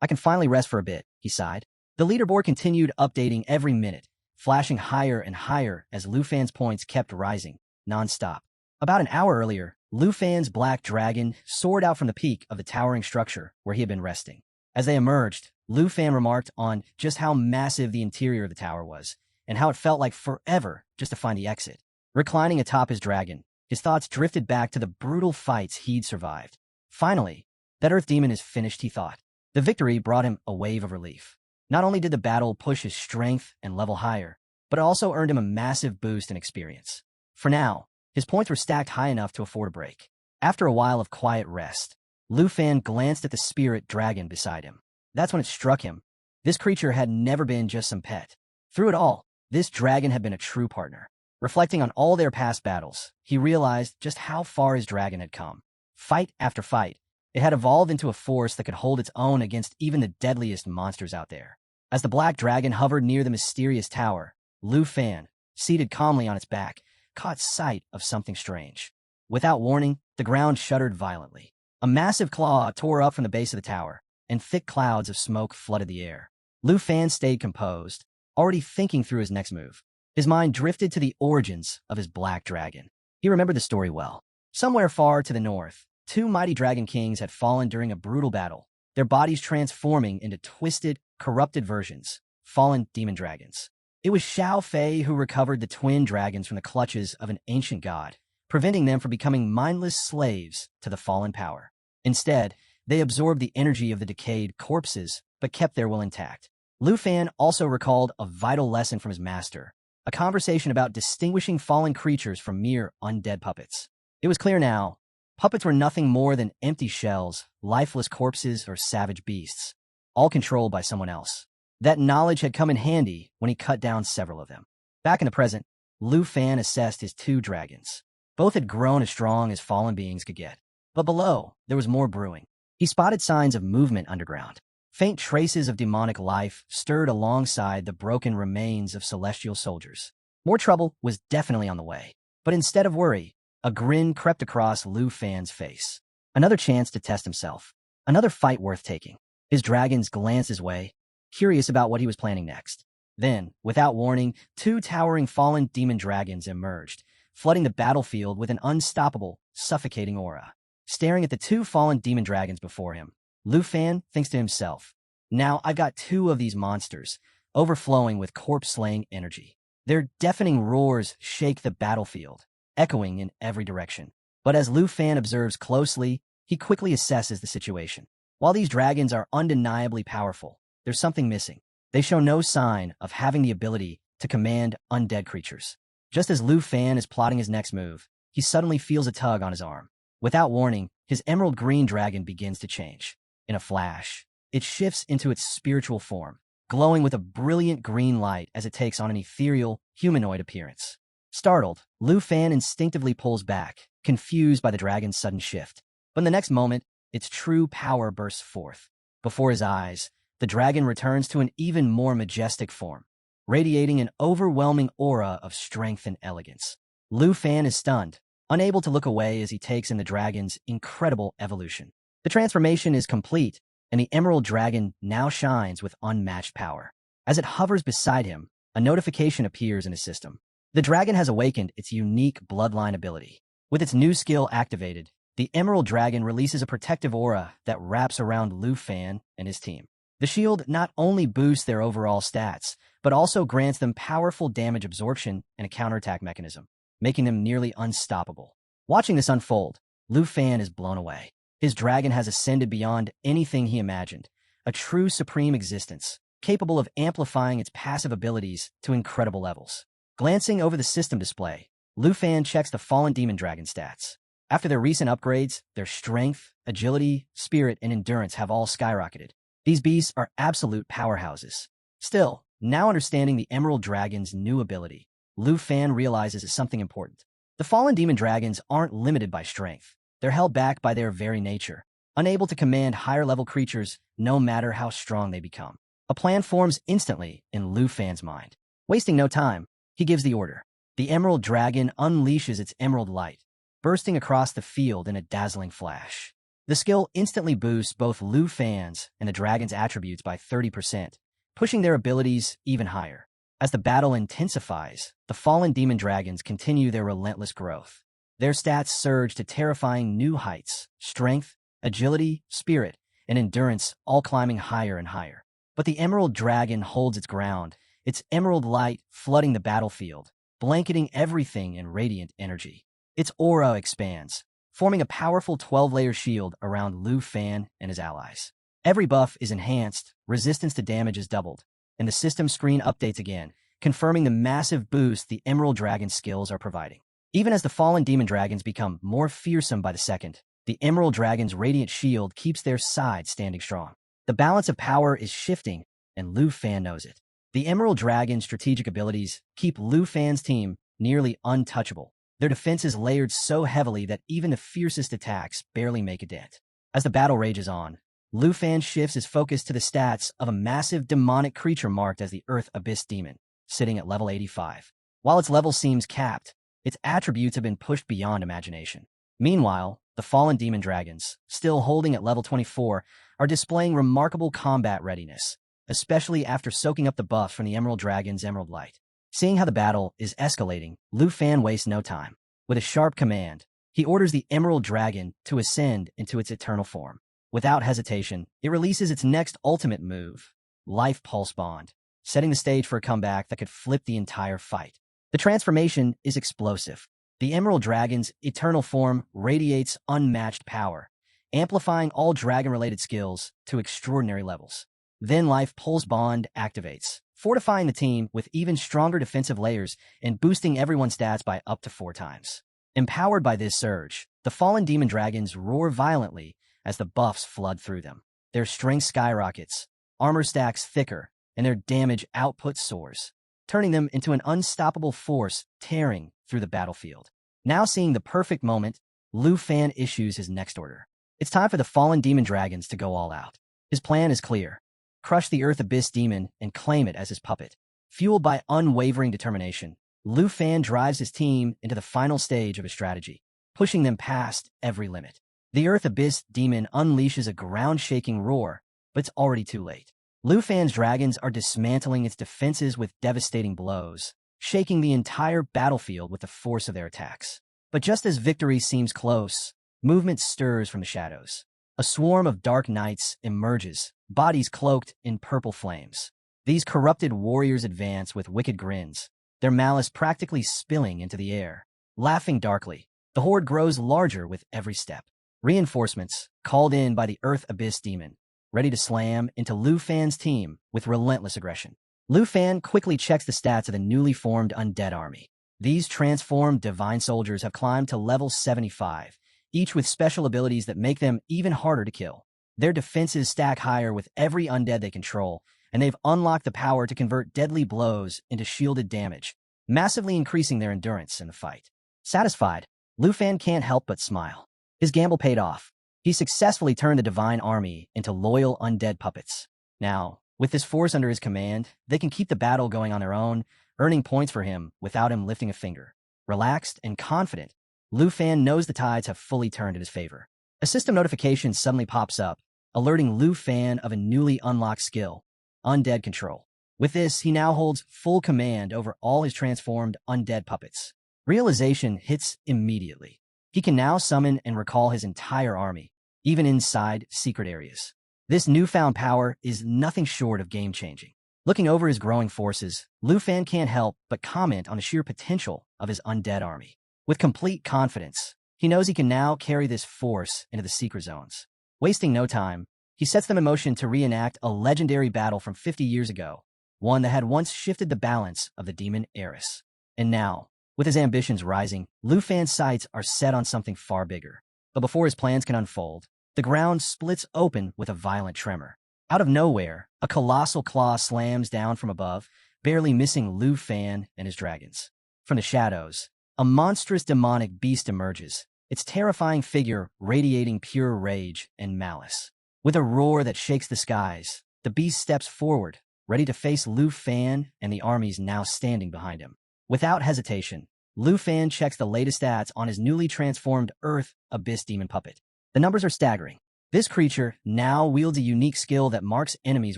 I can finally rest for a bit, he sighed. The leaderboard continued updating every minute, flashing higher and higher as Lu Fan's points kept rising, non-stop. About an hour earlier, Lu Fan's black dragon soared out from the peak of the towering structure where he had been resting. As they emerged, Lu Fan remarked on just how massive the interior of the tower was, and how it felt like forever just to find the exit. Reclining atop his dragon, his thoughts drifted back to the brutal fights he'd survived. Finally, that Earth Demon is finished, he thought. The victory brought him a wave of relief. Not only did the battle push his strength and level higher, but it also earned him a massive boost in experience. For now, his points were stacked high enough to afford a break. After a while of quiet rest, Lu Fan glanced at the spirit dragon beside him. That's when it struck him. This creature had never been just some pet. Through it all, this dragon had been a true partner. Reflecting on all their past battles, he realized just how far his dragon had come. Fight after fight, it had evolved into a force that could hold its own against even the deadliest monsters out there. As the black dragon hovered near the mysterious tower, Lu Fan, seated calmly on its back, caught sight of something strange. Without warning, the ground shuddered violently. A massive claw tore up from the base of the tower, and thick clouds of smoke flooded the air. Lu Fan stayed composed, already thinking through his next move. His mind drifted to the origins of his black dragon. He remembered the story well. Somewhere far to the north, two mighty dragon kings had fallen during a brutal battle, their bodies transforming into twisted, corrupted versions, fallen demon dragons. It was Xiao Fei who recovered the twin dragons from the clutches of an ancient god, preventing them from becoming mindless slaves to the fallen power. Instead, they absorbed the energy of the decayed corpses, but kept their will intact. Lu Fan also recalled a vital lesson from his master, a conversation about distinguishing fallen creatures from mere undead puppets. It was clear now, puppets were nothing more than empty shells, lifeless corpses, or savage beasts, all controlled by someone else. That knowledge had come in handy when he cut down several of them. Back in the present, Lu Fan assessed his two dragons. Both had grown as strong as fallen beings could get. But below, there was more brewing. He spotted signs of movement underground. Faint traces of demonic life stirred alongside the broken remains of celestial soldiers. More trouble was definitely on the way. But instead of worry, a grin crept across Lu Fan's face. Another chance to test himself. Another fight worth taking. His dragons glanced his way, curious about what he was planning next. Then, without warning, two towering fallen demon dragons emerged, flooding the battlefield with an unstoppable, suffocating aura. Staring at the two fallen demon dragons before him, Lu Fan thinks to himself, now I've got two of these monsters, overflowing with corpse-slaying energy. Their deafening roars shake the battlefield, echoing in every direction. But as Lu Fan observes closely, he quickly assesses the situation. While these dragons are undeniably powerful, there's something missing. They show no sign of having the ability to command undead creatures. Just as Lu Fan is plotting his next move, he suddenly feels a tug on his arm. Without warning, his emerald green dragon begins to change. In a flash, it shifts into its spiritual form, glowing with a brilliant green light as it takes on an ethereal, humanoid appearance. Startled, Lu Fan instinctively pulls back, confused by the dragon's sudden shift. But in the next moment, its true power bursts forth. Before his eyes, the dragon returns to an even more majestic form, radiating an overwhelming aura of strength and elegance. Lu Fan is stunned, unable to look away as he takes in the dragon's incredible evolution. The transformation is complete, and the emerald dragon now shines with unmatched power. As it hovers beside him, a notification appears in his system. The dragon has awakened its unique bloodline ability. With its new skill activated, the emerald dragon releases a protective aura that wraps around Lu Fan and his team. The shield not only boosts their overall stats, but also grants them powerful damage absorption and a counterattack mechanism, making them nearly unstoppable. Watching this unfold, Lu Fan is blown away. His dragon has ascended beyond anything he imagined, a true supreme existence, capable of amplifying its passive abilities to incredible levels. Glancing over the system display, Lu Fan checks the fallen demon dragon stats. After their recent upgrades, their strength, agility, spirit, and endurance have all skyrocketed. These beasts are absolute powerhouses. Still, now understanding the Emerald Dragon's new ability, Lu Fan realizes something important. The fallen demon dragons aren't limited by strength. They're held back by their very nature, unable to command higher-level creatures no matter how strong they become. A plan forms instantly in Lu Fan's mind. Wasting no time, he gives the order. The Emerald Dragon unleashes its emerald light, bursting across the field in a dazzling flash. The skill instantly boosts both Lu Fan's and the dragon's attributes by 30%, pushing their abilities even higher. As the battle intensifies, the fallen demon dragons continue their relentless growth. Their stats surge to terrifying new heights, strength, agility, spirit, and endurance all climbing higher and higher. But the Emerald Dragon holds its ground, its emerald light flooding the battlefield, blanketing everything in radiant energy. Its aura expands, forming a powerful 12-layer shield around Lu Fan and his allies. Every buff is enhanced, resistance to damage is doubled, and the system screen updates again, confirming the massive boost the Emerald Dragon skills are providing. Even as the fallen demon dragons become more fearsome by the second, the Emerald Dragon's radiant shield keeps their side standing strong. The balance of power is shifting, and Lu Fan knows it. The Emerald Dragon's strategic abilities keep Lu Fan's team nearly untouchable. Their defense is layered so heavily that even the fiercest attacks barely make a dent. As the battle rages on, Lu Fan shifts his focus to the stats of a massive demonic creature marked as the Earth Abyss Demon, sitting at level 85. While its level seems capped, its attributes have been pushed beyond imagination. Meanwhile, the fallen demon dragons, still holding at level 24, are displaying remarkable combat readiness, especially after soaking up the buff from the Emerald Dragon's emerald light. Seeing how the battle is escalating, Lu Fan wastes no time. With a sharp command, he orders the Emerald Dragon to ascend into its eternal form. Without hesitation, it releases its next ultimate move, Life Pulse Bond, setting the stage for a comeback that could flip the entire fight. The transformation is explosive. The Emerald Dragon's eternal form radiates unmatched power, amplifying all dragon-related skills to extraordinary levels. Then Life Pulse Bond activates, fortifying the team with even stronger defensive layers and boosting everyone's stats by up to 4 times. Empowered by this surge, the fallen demon dragons roar violently as the buffs flood through them. Their strength skyrockets, armor stacks thicker, and their damage output soars, turning them into an unstoppable force tearing through the battlefield. Now seeing the perfect moment, Lu Fan issues his next order. It's time for the fallen demon dragons to go all out. His plan is clear. Crush the Earth Abyss Demon and claim it as his puppet. Fueled by unwavering determination, Lu Fan drives his team into the final stage of his strategy, pushing them past every limit. The Earth Abyss Demon unleashes a ground-shaking roar, but it's already too late. Lu Fan's dragons are dismantling its defenses with devastating blows, shaking the entire battlefield with the force of their attacks. But just as victory seems close, movement stirs from the shadows. A swarm of dark knights emerges, bodies cloaked in purple flames. These corrupted warriors advance with wicked grins, their malice practically spilling into the air. Laughing darkly, the horde grows larger with every step. Reinforcements, called in by the Earth Abyss Demon, ready to slam into Lu Fan's team with relentless aggression. Lu Fan quickly checks the stats of the newly formed undead army. These transformed divine soldiers have climbed to level 75, each with special abilities that make them even harder to kill. Their defenses stack higher with every undead they control, and they've unlocked the power to convert deadly blows into shielded damage, massively increasing their endurance in the fight. Satisfied, Lu Fan can't help but smile. His gamble paid off. He successfully turned the divine army into loyal undead puppets. Now, with this force under his command, they can keep the battle going on their own, earning points for him without him lifting a finger. Relaxed and confident, Lu Fan knows the tides have fully turned in his favor. A system notification suddenly pops up, alerting Lu Fan of a newly unlocked skill, Undead Control. With this, he now holds full command over all his transformed undead puppets. Realization hits immediately. He can now summon and recall his entire army, even inside secret areas. This newfound power is nothing short of game-changing. Looking over his growing forces, Lu Fan can't help but comment on the sheer potential of his undead army. With complete confidence, he knows he can now carry this force into the secret zones. Wasting no time, he sets them in motion to reenact a legendary battle from 50 years ago, one that had once shifted the balance of the demon heiress. And now, With his ambitions rising, Lu Fan's sights are set on something far bigger. But before his plans can unfold, the ground splits open with a violent tremor. Out of nowhere, a colossal claw slams down from above, barely missing Lu Fan and his dragons. From the shadows, a monstrous demonic beast emerges, its terrifying figure radiating pure rage and malice. With a roar that shakes the skies, the beast steps forward, ready to face Lu Fan and the armies now standing behind him. Without hesitation, Lu Fan checks the latest stats on his newly transformed Earth Abyss Demon puppet. The numbers are staggering. This creature now wields a unique skill that marks enemies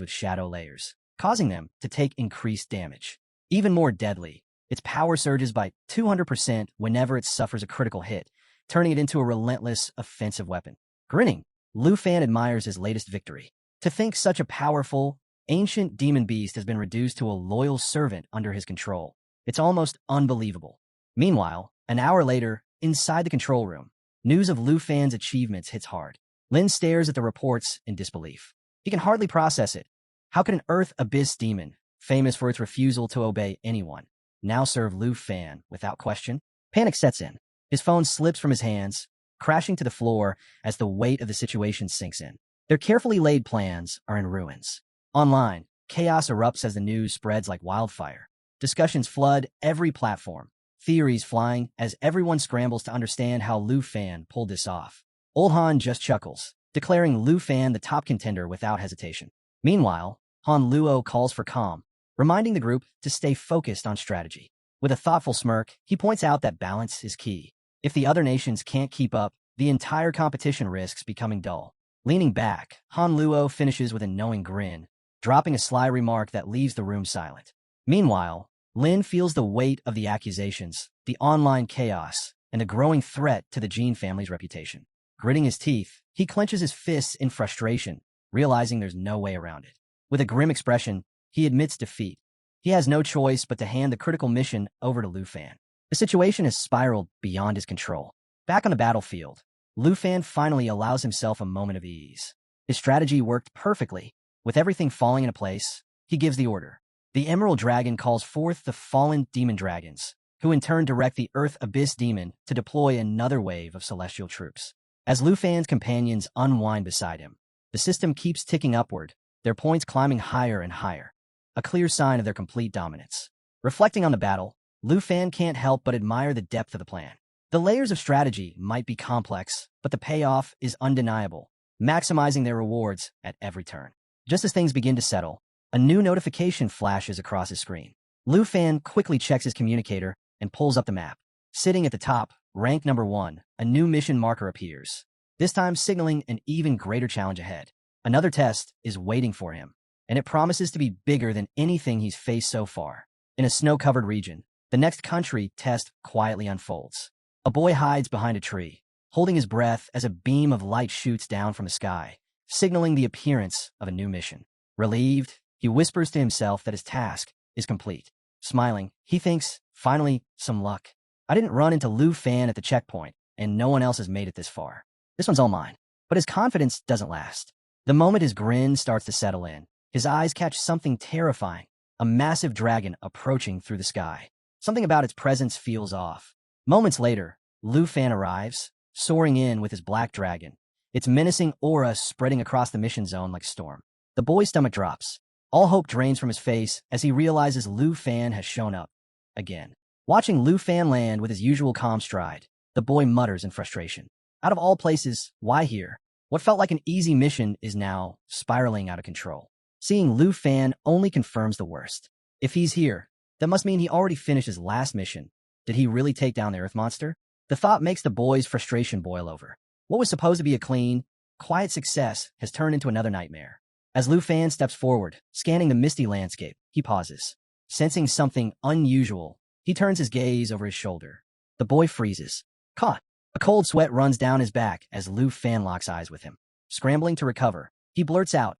with shadow layers, causing them to take increased damage. Even more deadly, its power surges by 200% whenever it suffers a critical hit, turning it into a relentless offensive weapon. Grinning, Lu Fan admires his latest victory. To think such a powerful, ancient demon beast has been reduced to a loyal servant under his control. It's almost unbelievable. Meanwhile, an hour later, inside the control room, news of Lu Fan's achievements hits hard. Lin stares at the reports in disbelief. He can hardly process it. How could an Earth Abyss demon, famous for its refusal to obey anyone, now serve Lu Fan without question? Panic sets in. His phone slips from his hands, crashing to the floor as the weight of the situation sinks in. Their carefully laid plans are in ruins. Online, chaos erupts as the news spreads like wildfire. Discussions flood every platform, theories flying as everyone scrambles to understand how Lu Fan pulled this off. Old Han just chuckles, declaring Lu Fan the top contender without hesitation. Meanwhile, Han Luo calls for calm, reminding the group to stay focused on strategy. With a thoughtful smirk, he points out that balance is key. If the other nations can't keep up, the entire competition risks becoming dull. Leaning back, Han Luo finishes with a knowing grin, dropping a sly remark that leaves the room silent. Meanwhile, Lin feels the weight of the accusations, the online chaos, and the growing threat to the Jean family's reputation. Gritting his teeth, he clenches his fists in frustration, realizing there's no way around it. With a grim expression, he admits defeat. He has no choice but to hand the critical mission over to Lu Fan. The situation has spiraled beyond his control. Back on the battlefield, Lu Fan finally allows himself a moment of ease. His strategy worked perfectly. With everything falling into place, he gives the order. The Emerald Dragon calls forth the fallen demon dragons, who in turn direct the Earth Abyss Demon to deploy another wave of celestial troops. As Lu Fan's companions unwind beside him, the system keeps ticking upward, their points climbing higher and higher, a clear sign of their complete dominance. Reflecting on the battle, Lu Fan can't help but admire the depth of the plan. The layers of strategy might be complex, but the payoff is undeniable, maximizing their rewards at every turn. Just as things begin to settle, a new notification flashes across his screen. Lu Fan quickly checks his communicator and pulls up the map. Sitting at the top, rank number 1, a new mission marker appears, this time signaling an even greater challenge ahead. Another test is waiting for him, and it promises to be bigger than anything he's faced so far. In a snow-covered region, the next country test quietly unfolds. A boy hides behind a tree, holding his breath as a beam of light shoots down from the sky, signaling the appearance of a new mission. Relieved, he whispers to himself that his task is complete. Smiling, he thinks, finally, some luck. I didn't run into Lu Fan at the checkpoint, and no one else has made it this far. This one's all mine. But his confidence doesn't last. The moment his grin starts to settle in, his eyes catch something terrifying, a massive dragon approaching through the sky. Something about its presence feels off. Moments later, Lu Fan arrives, soaring in with his black dragon, its menacing aura spreading across the mission zone like a storm. The boy's stomach drops. All hope drains from his face as he realizes Lu Fan has shown up again. Watching Lu Fan land with his usual calm stride, the boy mutters in frustration. Out of all places, why here? What felt like an easy mission is now spiraling out of control. Seeing Lu Fan only confirms the worst. If he's here, that must mean he already finished his last mission. Did he really take down the Earth monster? The thought makes the boy's frustration boil over. What was supposed to be a clean, quiet success has turned into another nightmare. As Lu Fan steps forward, scanning the misty landscape, he pauses. Sensing something unusual, he turns his gaze over his shoulder. The boy freezes. Caught. A cold sweat runs down his back as Lu Fan locks eyes with him. Scrambling to recover, he blurts out,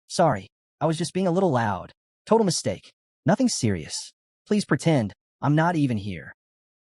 sorry, I was just being a little loud. Total mistake. Nothing serious. Please pretend I'm not even here.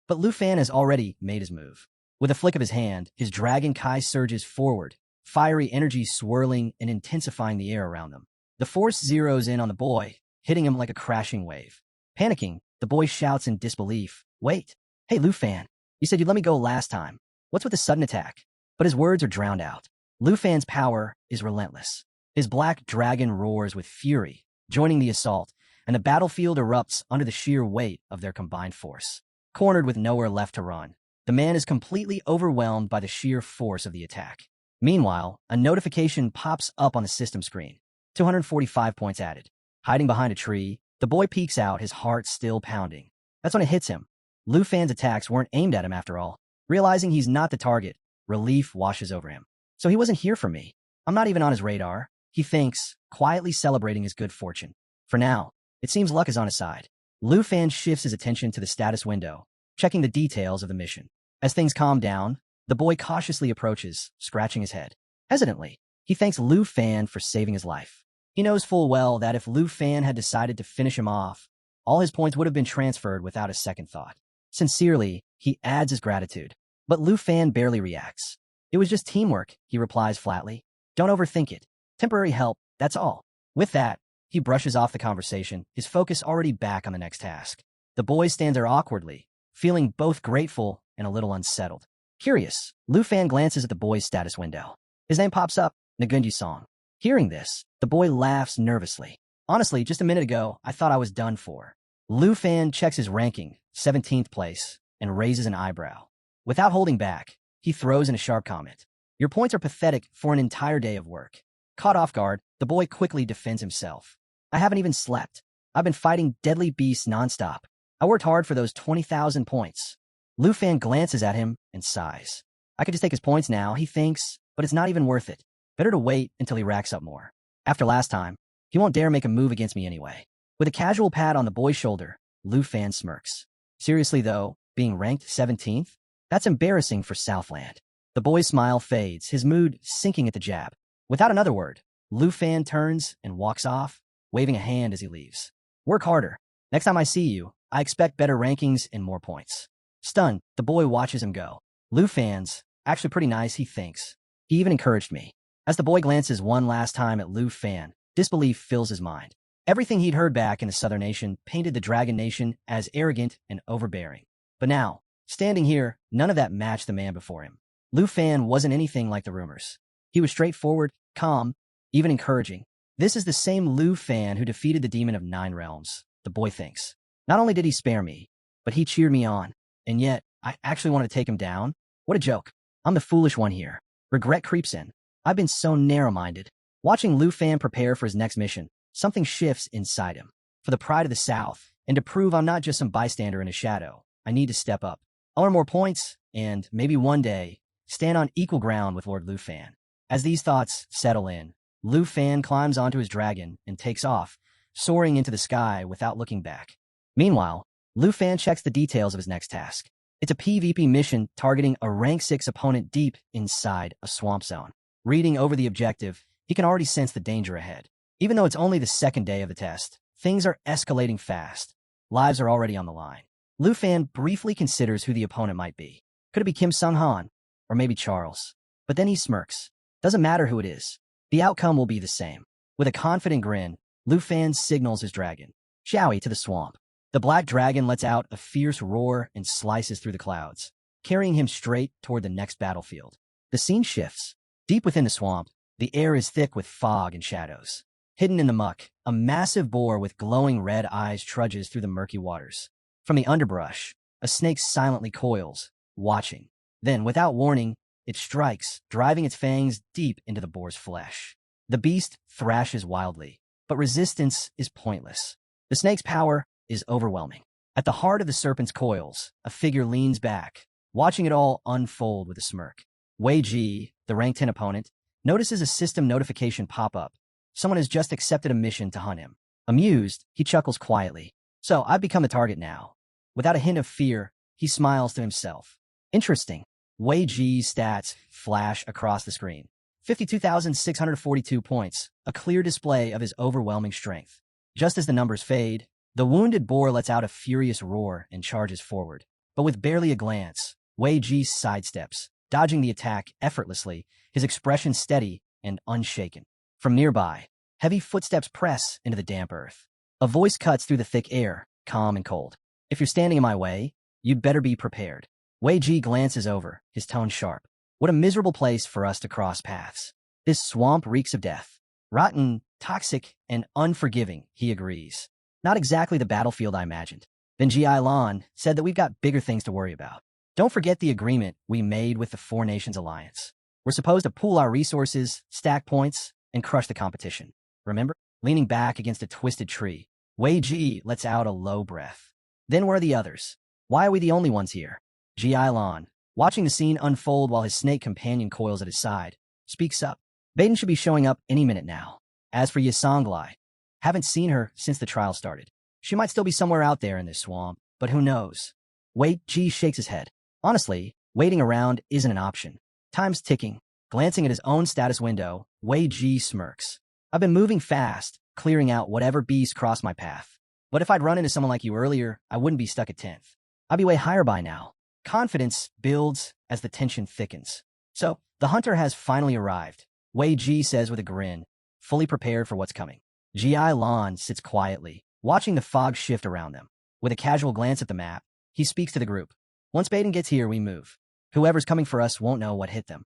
But Lu Fan has already made his move. With a flick of his hand, his Dragon Kai surges forward, fiery energy swirling and intensifying the air around them. The force zeroes in on the boy, hitting him like a crashing wave. Panicking, the boy shouts in disbelief, Wait. Hey, Lu Fan. You said you'd let me go last time. What's with the sudden attack? But his words are drowned out. Lu Fan's power is relentless. His black dragon roars with fury, joining the assault, and the battlefield erupts under the sheer weight of their combined force. Cornered with nowhere left to run, the man is completely overwhelmed by the sheer force of the attack. Meanwhile, a notification pops up on the system screen. 245 points added. Hiding behind a tree, the boy peeks out, his heart still pounding. That's when it hits him. Lu Fan's attacks weren't aimed at him after all. Realizing he's not the target, relief washes over him. So he wasn't here for me. I'm not even on his radar, he thinks, quietly celebrating his good fortune. For now, it seems luck is on his side. Lu Fan shifts his attention to the status window, checking the details of the mission. As things calm down, the boy cautiously approaches, scratching his head. Hesitantly, he thanks Lu Fan for saving his life. He knows full well that if Lu Fan had decided to finish him off, all his points would have been transferred without a second thought. Sincerely, he adds his gratitude. But Lu Fan barely reacts. It was just teamwork, he replies flatly. Don't overthink it. Temporary help, that's all. With that, he brushes off the conversation, his focus already back on the next task. The boy stands there awkwardly, feeling both grateful and a little unsettled. Curious, Lu Fan glances at the boy's status window. His name pops up, Nagunju Song. Hearing this, the boy laughs nervously. Honestly, just a minute ago, I thought I was done for. Lu Fan checks his ranking, 17th place, and raises an eyebrow. Without holding back, he throws in a sharp comment. Your points are pathetic for an entire day of work. Caught off guard, the boy quickly defends himself. I haven't even slept. I've been fighting deadly beasts nonstop. I worked hard for those 20,000 points. Lu Fan glances at him and sighs. I could just take his points now, he thinks, but it's not even worth it. Better to wait until he racks up more. After last time, he won't dare make a move against me anyway. With a casual pat on the boy's shoulder, Lu Fan smirks. Seriously though, being ranked 17th? That's embarrassing for Southland. The boy's smile fades, his mood sinking at the jab. Without another word, Lu Fan turns and walks off, waving a hand as he leaves. Work harder. Next time I see you, I expect better rankings and more points. Stunned, the boy watches him go. Lu Fan's actually pretty nice, he thinks. He even encouraged me. As the boy glances one last time at Lu Fan, disbelief fills his mind. Everything he'd heard back in the Southern Nation painted the Dragon Nation as arrogant and overbearing. But now, standing here, none of that matched the man before him. Lu Fan wasn't anything like the rumors. He was straightforward, calm, even encouraging. This is the same Lu Fan who defeated the Demon of Nine Realms, the boy thinks. Not only did he spare me, but he cheered me on. And yet, I actually want to take him down? What a joke. I'm the foolish one here. Regret creeps in. I've been so narrow-minded. Watching Lu Fan prepare for his next mission, something shifts inside him. For the pride of the South, and to prove I'm not just some bystander in a shadow, I need to step up. I'll earn more points, and maybe one day, stand on equal ground with Lord Lu Fan. As these thoughts settle in, Lu Fan climbs onto his dragon and takes off, soaring into the sky without looking back. Meanwhile, Lu Fan checks the details of his next task. It's a PvP mission targeting a rank 6 opponent deep inside a swamp zone. Reading over the objective, he can already sense the danger ahead. Even though it's only the second day of the test, things are escalating fast. Lives are already on the line. Lu Fan briefly considers who the opponent might be. Could it be Kim Sung-han? Or maybe Charles? But then he smirks. Doesn't matter who it is. The outcome will be the same. With a confident grin, Lu Fan signals his dragon. Xiaoi to the swamp. The black dragon lets out a fierce roar and slices through the clouds, carrying him straight toward the next battlefield. The scene shifts. Deep within the swamp, the air is thick with fog and shadows. Hidden in the muck, a massive boar with glowing red eyes trudges through the murky waters. From the underbrush, a snake silently coils, watching. Then, without warning, it strikes, driving its fangs deep into the boar's flesh. The beast thrashes wildly, but resistance is pointless. The snake's power is overwhelming. At the heart of the serpent's coils, a figure leans back, watching it all unfold with a smirk. Wei Ji, the rank 10 opponent, notices a system notification pop up. Someone has just accepted a mission to hunt him. Amused, he chuckles quietly. So, I've become the target now. Without a hint of fear, he smiles to himself. Interesting. Wei Ji's stats flash across the screen. 52,642 points, a clear display of his overwhelming strength. Just as the numbers fade, the wounded boar lets out a furious roar and charges forward. But with barely a glance, Wei Ji sidesteps, dodging the attack effortlessly, his expression steady and unshaken. From nearby, heavy footsteps press into the damp earth. A voice cuts through the thick air, calm and cold. If you're standing in my way, You'd better be prepared. Wei Ji glances over, his tone sharp. What a miserable place for us to cross paths. This swamp reeks of death. Rotten, toxic, and unforgiving, he agrees. Not exactly the battlefield I imagined. Then Ji Lan said that we've got bigger things to worry about. Don't forget the agreement we made with the Four Nations Alliance. We're supposed to pool our resources, stack points, and crush the competition. Remember? Leaning back against a twisted tree, Wei Ji lets out a low breath. Then where are the others? Why are we the only ones here? Ji Lan, watching the scene unfold while his snake companion coils at his side, speaks up. Baden should be showing up any minute now. As for Yisanglai, haven't seen her since the trial started. She might still be somewhere out there in this swamp, but who knows? Wei Ji shakes his head. Honestly, waiting around isn't an option. Time's ticking. Glancing at his own status window, Wei Ji smirks. I've been moving fast, clearing out whatever beasts cross my path. But if I'd run into someone like you earlier, I wouldn't be stuck at 10th. I'd be way higher by now. Confidence builds as the tension thickens. So, the hunter has finally arrived, Wei Ji says with a grin, fully prepared for what's coming. Ji Lan sits quietly, watching the fog shift around them. With a casual glance at the map, he speaks to the group. Once Baden gets here, we move. Whoever's coming for us won't know what hit them.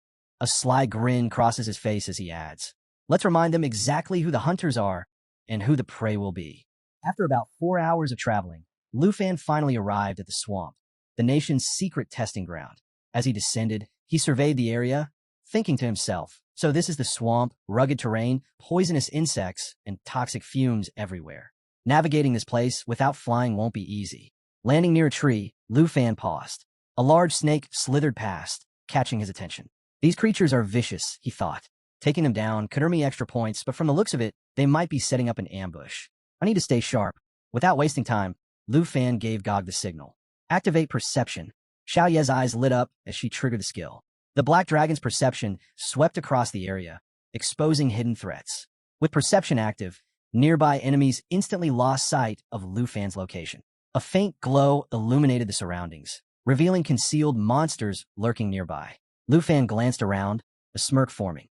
A sly grin crosses his face as he adds, let's remind them exactly who the hunters are and who the prey will be. After about 4 hours of traveling, Lu Fan finally arrived at the swamp, the nation's secret testing ground. As he descended, he surveyed the area, thinking to himself, so this is the swamp, rugged terrain, poisonous insects, and toxic fumes everywhere. Navigating this place without flying won't be easy. Landing near a tree, Lu Fan paused. A large snake slithered past, catching his attention. These creatures are vicious, he thought. Taking them down could earn me extra points, but from the looks of it, they might be setting up an ambush. I need to stay sharp. Without wasting time, Lu Fan gave Gog the signal. Activate perception. Xiao Ye's eyes lit up as she triggered the skill. The black dragon's perception swept across the area, exposing hidden threats. With perception active, nearby enemies instantly lost sight of Lu Fan's location. A faint glow illuminated the surroundings, revealing concealed monsters lurking nearby. Lu Fan glanced around, a smirk forming.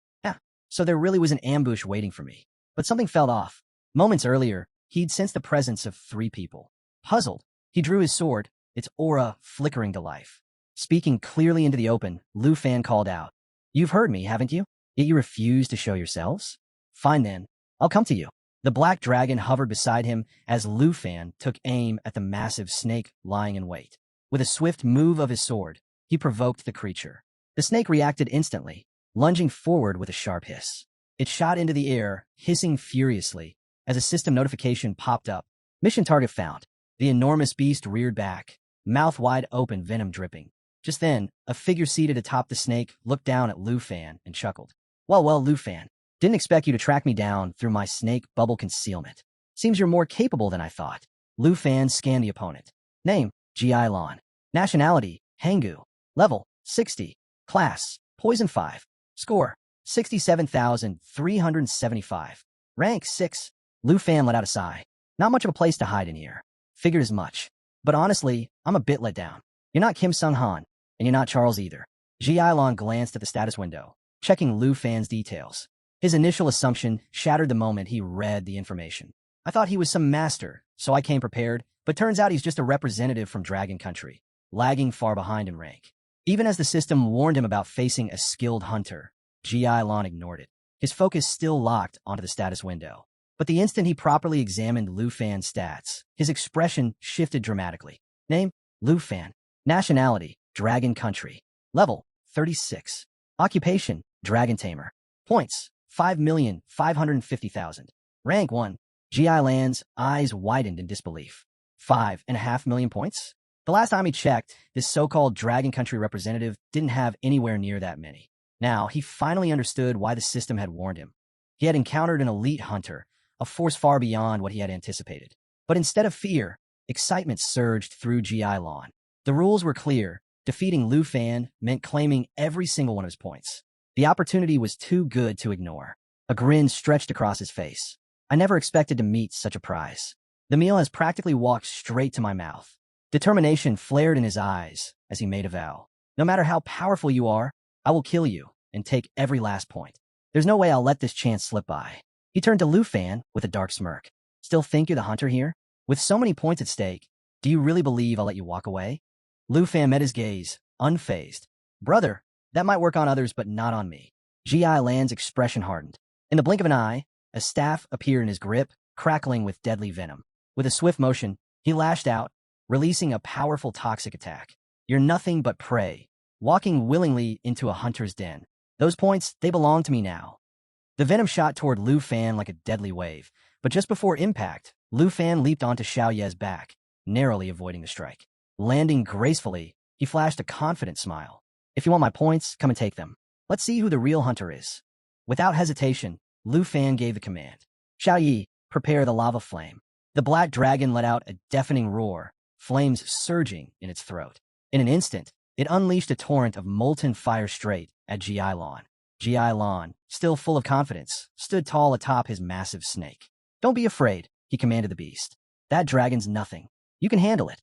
So there really was an ambush waiting for me. But something felt off. Moments earlier, he'd sensed the presence of 3 people. Puzzled, he drew his sword, its aura flickering to life. Speaking clearly into the open, Lu Fan called out, You've heard me, haven't you? Yet you refuse to show yourselves? Fine then, I'll come to you. The black dragon hovered beside him as Lu Fan took aim at the massive snake lying in wait. With a swift move of his sword, he provoked the creature. The snake reacted instantly, lunging forward with a sharp hiss. It shot into the air, hissing furiously, as a system notification popped up. Mission target found. The enormous beast reared back, mouth wide open, venom dripping. Just then, a figure seated atop the snake looked down at Lu Fan and chuckled. Well, Lu Fan, didn't expect you to track me down through my snake bubble concealment. Seems you're more capable than I thought. Lu Fan scanned the opponent. Name, Ji Lan. Nationality, Hanggu. Level, 60. Class, Poison 5. Score, 67,375. Rank, 6. Lu Fan let out a sigh. Not much of a place to hide in here. Figured as much. But honestly, I'm a bit let down. You're not Kim Sung-han, and you're not Charles either. Ji Lan glanced at the status window, checking Lu Fan's details. His initial assumption shattered the moment he read the information. I thought he was some master, so I came prepared, but turns out he's just a representative from Dragon Country, lagging far behind in rank. Even as the system warned him about facing a skilled hunter, Ji Lan ignored it, his focus still locked onto the status window. But the instant he properly examined Lu Fan's stats, his expression shifted dramatically. Name, Lu Fan. Nationality, Dragon Country. Level, 36. Occupation, Dragon Tamer. Points, 5,550,000. Rank 1. Ji Lan's eyes widened in disbelief. 5.5 million points? The last time he checked, this so-called Dragon Country representative didn't have anywhere near that many. Now, he finally understood why the system had warned him. He had encountered an elite hunter, a force far beyond what he had anticipated. But instead of fear, excitement surged through Ji Lan. The rules were clear. Defeating Lu Fan meant claiming every single one of his points. The opportunity was too good to ignore. A grin stretched across his face. I never expected to meet such a prize. The meal has practically walked straight to my mouth. Determination flared in his eyes as he made a vow. No matter how powerful you are, I will kill you and take every last point. There's no way I'll let this chance slip by. He turned to Lu Fan with a dark smirk. Still think you're the hunter here? With so many points at stake, do you really believe I'll let you walk away? Lu Fan met his gaze, unfazed. Brother, that might work on others, but not on me. G.I. Lan's expression hardened. In the blink of an eye, a staff appeared in his grip, crackling with deadly venom. With a swift motion, he lashed out, releasing a powerful toxic attack. You're nothing but prey, walking willingly into a hunter's den. Those points, they belong to me now. The venom shot toward Lu Fan like a deadly wave, but just before impact, Lu Fan leaped onto Xiao Ye's back, narrowly avoiding the strike. Landing gracefully, he flashed a confident smile. If you want my points, come and take them. Let's see who the real hunter is. Without hesitation, Lu Fan gave the command. Xiao Yi, prepare the lava flame. The black dragon let out a deafening roar, flames surging in its throat. In an instant, it unleashed a torrent of molten fire straight at G.I. Lan. G.I. Lan, still full of confidence, stood tall atop his massive snake. Don't be afraid, he commanded the beast. That dragon's nothing. You can handle it.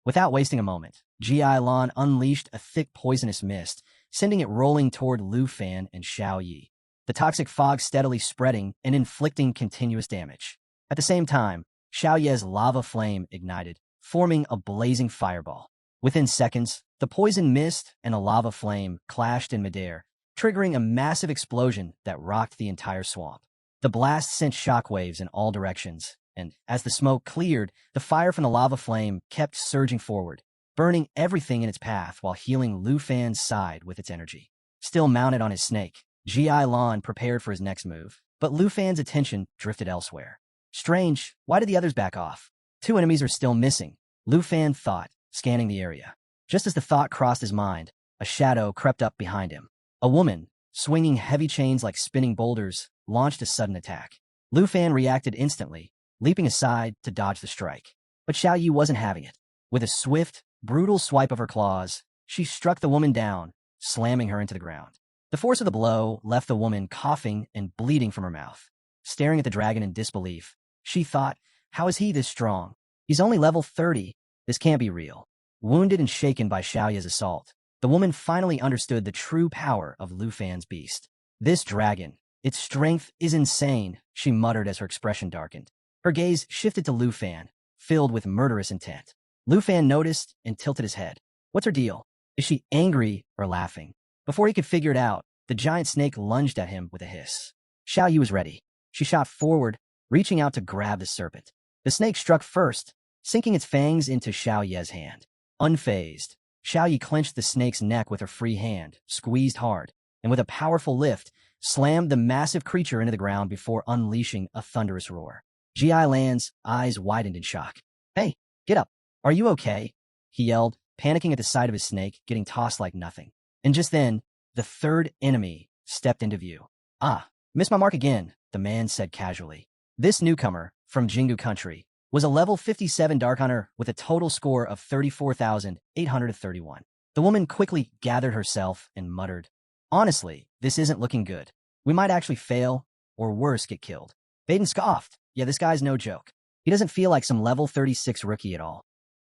Without wasting a moment, G.I. Lan unleashed a thick poisonous mist, sending it rolling toward Lu Fan and Xiao Yi. The toxic fog steadily spreading and inflicting continuous damage. At the same time, Xiao Ye's lava flame ignited, forming a blazing fireball. Within seconds, the poison mist and a lava flame clashed in midair, triggering a massive explosion that rocked the entire swamp. The blast sent shockwaves in all directions, and as the smoke cleared, the fire from the lava flame kept surging forward, burning everything in its path while healing Lu Fan's side with its energy. Still mounted on his snake, G.I. Lan prepared for his next move, but Lu Fan's attention drifted elsewhere. Strange, why did the others back off? 2 enemies are still missing, Lu Fan thought, scanning the area. Just as the thought crossed his mind, a shadow crept up behind him. A woman, swinging heavy chains like spinning boulders, launched a sudden attack. Lu Fan reacted instantly, leaping aside to dodge the strike. But Xiao Yi wasn't having it. With a swift, brutal swipe of her claws, she struck the woman down, slamming her into the ground. The force of the blow left the woman coughing and bleeding from her mouth. Staring at the dragon in disbelief, she thought, how is he this strong? He's only level 30. This can't be real. Wounded and shaken by Xiao Ye's assault, the woman finally understood the true power of Lu Fan's beast. This dragon, its strength is insane, she muttered as her expression darkened. Her gaze shifted to Lu Fan, filled with murderous intent. Lu Fan noticed and tilted his head. What's her deal? Is she angry or laughing? Before he could figure it out, the giant snake lunged at him with a hiss. Xiao Yi was ready. She shot forward, reaching out to grab the serpent. The snake struck first, sinking its fangs into Xiao Ye's hand. Unfazed, Xiao Yi clenched the snake's neck with her free hand, squeezed hard, and with a powerful lift, slammed the massive creature into the ground before unleashing a thunderous roar. G.I. Lan's eyes widened in shock. Hey, get up. Are you okay? He yelled, panicking at the sight of his snake getting tossed like nothing. And just then, the third enemy stepped into view. Ah, missed my mark again, the man said casually. This newcomer, from Jingu country, was a level 57 Dark Hunter with a total score of 34,831. The woman quickly gathered herself and muttered, honestly, this isn't looking good. We might actually fail, or worse, get killed. Baden scoffed. Yeah, this guy's no joke. He doesn't feel like some level 36 rookie at all.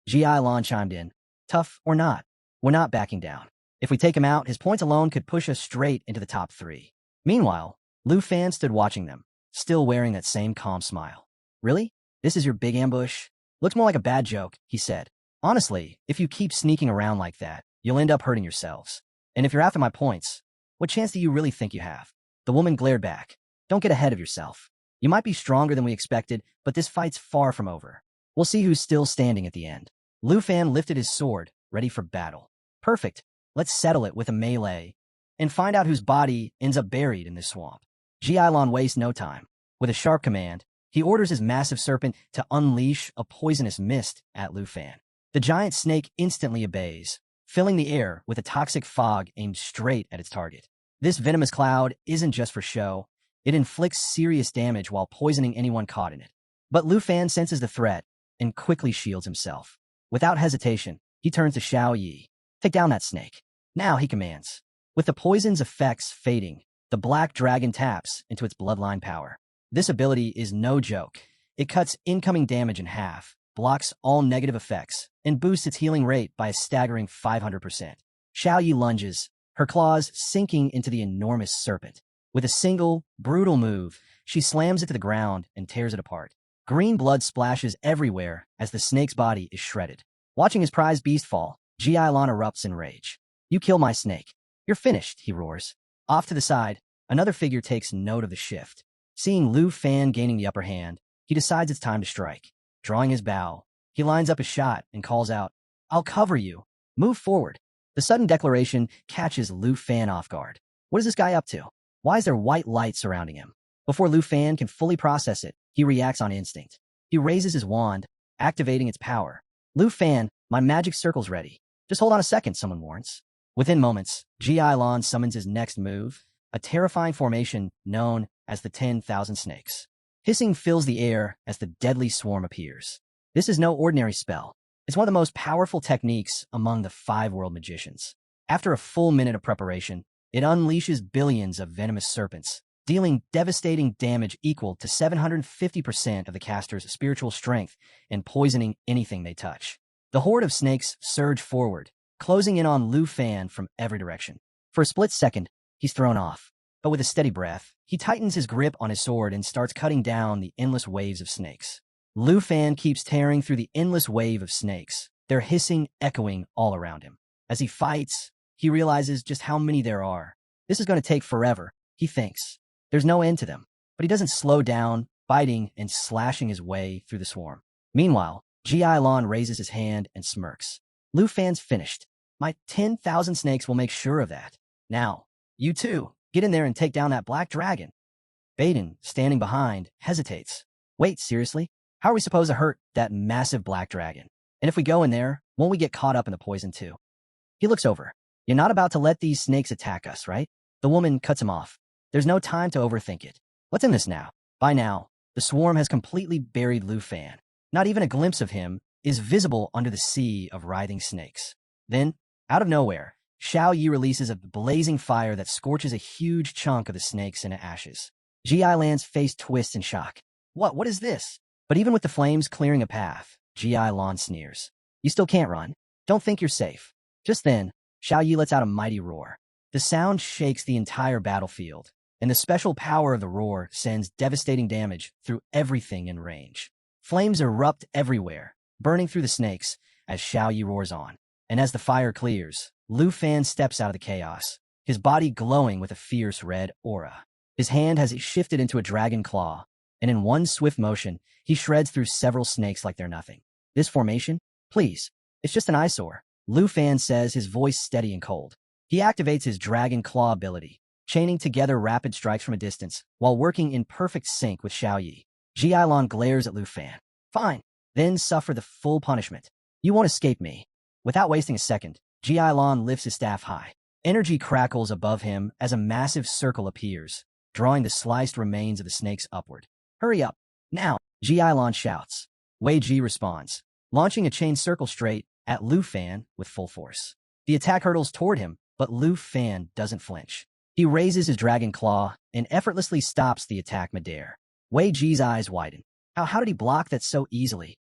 G.I. Lan chimed in. Tough or not, we're not backing down. If we take him out, his points alone could push us straight into the top 3. Meanwhile, Lu Fan stood watching them, still wearing that same calm smile. Really? This is your big ambush? Looks more like a bad joke, he said. Honestly, if you keep sneaking around like that, you'll end up hurting yourselves. And if you're after my points, what chance do you really think you have? The woman glared back. Don't get ahead of yourself. You might be stronger than we expected, but this fight's far from over. We'll see who's still standing at the end. Lu Fan lifted his sword, ready for battle. Perfect. Let's settle it with a melee and find out whose body ends up buried in this swamp. G.I. Lan wastes no time. With a sharp command, he orders his massive serpent to unleash a poisonous mist at Lu Fan. The giant snake instantly obeys, filling the air with a toxic fog aimed straight at its target. This venomous cloud isn't just for show. It inflicts serious damage while poisoning anyone caught in it. But Lu Fan senses the threat and quickly shields himself. Without hesitation, he turns to Xiao Yi. Take down that snake. Now, he commands. With the poison's effects fading, the black dragon taps into its bloodline power. This ability is no joke. It cuts incoming damage in half, blocks all negative effects, and boosts its healing rate by a staggering 500%. Xiao Yi lunges, her claws sinking into the enormous serpent. With a single, brutal move, she slams it to the ground and tears it apart. Green blood splashes everywhere as the snake's body is shredded. Watching his prized beast fall, Ji Lan erupts in rage. You kill my snake. You're finished, he roars. Off to the side, another figure takes note of the shift. Seeing Lu Fan gaining the upper hand, he decides it's time to strike. Drawing his bow, he lines up a shot and calls out, I'll cover you. Move forward. The sudden declaration catches Lu Fan off guard. What is this guy up to? Why is there white light surrounding him? Before Lu Fan can fully process it, he reacts on instinct. He raises his wand, activating its power. Lu Fan, my magic circle's ready. Just hold on a second, someone warns. Within moments, Ji Lan summons his next move, a terrifying formation known as the 10,000 Snakes. Hissing fills the air as the deadly swarm appears. This is no ordinary spell. It's one of the most powerful techniques among the 5 world magicians. After a full minute of preparation, it unleashes billions of venomous serpents, dealing devastating damage equal to 750% of the caster's spiritual strength and poisoning anything they touch. The horde of snakes surge forward, closing in on Lu Fan from every direction. For a split second, he's thrown off, but with a steady breath, he tightens his grip on his sword and starts cutting down the endless waves of snakes. Lu Fan keeps tearing through the endless wave of snakes, their hissing echoing all around him. As he fights, he realizes just how many there are. This is going to take forever, he thinks. There's no end to them, but he doesn't slow down, biting and slashing his way through the swarm. Meanwhile, Ji Lan raises his hand and smirks. Lu Fan's finished. My 10,000 snakes will make sure of that. Now, you too, get in there and take down that black dragon. Baden, standing behind, hesitates. Wait, seriously? How are we supposed to hurt that massive black dragon? And if we go in there, won't we get caught up in the poison too? He looks over. You're not about to let these snakes attack us, right? The woman cuts him off. There's no time to overthink it. What's in this now? By now, the swarm has completely buried Lu Fan. Not even a glimpse of him is visible under the sea of writhing snakes. Then, out of nowhere, Xiao Yi releases a blazing fire that scorches a huge chunk of the snakes into ashes. Ji Lan's face twists in shock. What is this? But even with the flames clearing a path, Ji Lan sneers. You still can't run. Don't think you're safe. Just then, Xiao Yi lets out a mighty roar. The sound shakes the entire battlefield, and the special power of the roar sends devastating damage through everything in range. Flames erupt everywhere, burning through the snakes as Xiao Yi roars on. And as the fire clears, Lu Fan steps out of the chaos, his body glowing with a fierce red aura. His hand has shifted into a dragon claw, and in one swift motion, he shreds through several snakes like they're nothing. This formation? Please, it's just an eyesore, Lu Fan says, his voice steady and cold. He activates his dragon claw ability, chaining together rapid strikes from a distance, while working in perfect sync with Xiao Yi. Ji Lan glares at Lu Fan. Fine, then suffer the full punishment. You won't escape me. Without wasting a second, Ji Lan lifts his staff high. Energy crackles above him as a massive circle appears, drawing the sliced remains of the snakes upward. Hurry up, now, Ji Lan shouts. Wei Ji responds, launching a chain circle straight at Lu Fan with full force. The attack hurtles toward him, but Lu Fan doesn't flinch. He raises his dragon claw and effortlessly stops the attack midair. Wei Ji's eyes widen. How did he block that so easily?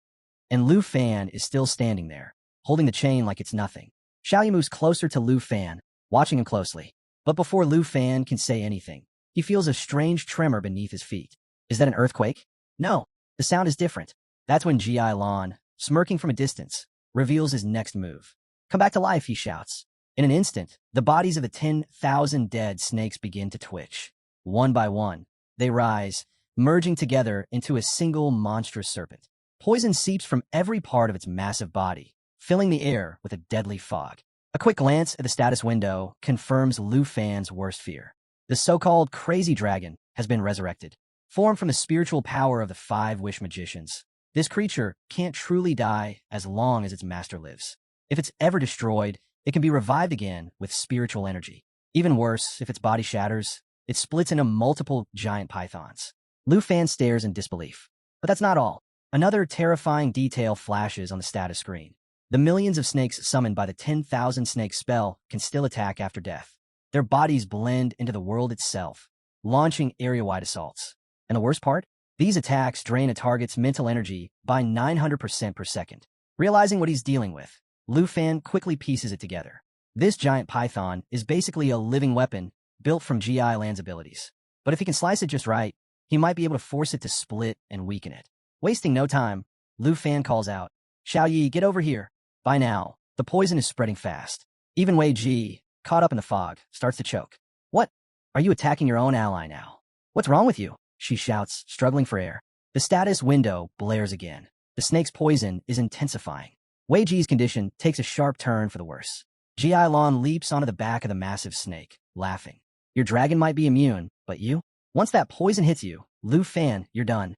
And Lu Fan is still standing there, holding the chain like it's nothing. Xiao Yi moves closer to Lu Fan, watching him closely. But before Lu Fan can say anything, he feels a strange tremor beneath his feet. Is that an earthquake? No, the sound is different. That's when Ji Lan, smirking from a distance, reveals his next move. Come back to life, he shouts. In an instant, the bodies of the 10,000 dead snakes begin to twitch. One by one, they rise, merging together into a single monstrous serpent. Poison seeps from every part of its massive body, filling the air with a deadly fog. A quick glance at the status window confirms Lu Fan's worst fear. The so-called crazy dragon has been resurrected. Formed from the spiritual power of the 5 wish magicians, this creature can't truly die as long as its master lives. If it's ever destroyed, it can be revived again with spiritual energy. Even worse, if its body shatters, it splits into multiple giant pythons. Lu Fan stares in disbelief. But that's not all. Another terrifying detail flashes on the status screen. The millions of snakes summoned by the 10,000 snake spell can still attack after death. Their bodies blend into the world itself, launching area-wide assaults. And the worst part? These attacks drain a target's mental energy by 900% per second. Realizing what he's dealing with, Lu Fan quickly pieces it together. This giant python is basically a living weapon built from Ji Lan's abilities. But if he can slice it just right, he might be able to force it to split and weaken it. Wasting no time, Lu Fan calls out, Xiao Yi, get over here. By now, The poison is spreading fast. Even Wei Ji, caught up in the fog, starts to choke. What? Are you attacking your own ally now? What's wrong with you? She shouts, struggling for air. The status window blares again. The snake's poison is intensifying. Wei Ji's condition takes a sharp turn for the worse. Ji Lan leaps onto the back of the massive snake, laughing. Your dragon might be immune, but you? Once that poison hits you, Lu Fan, you're done.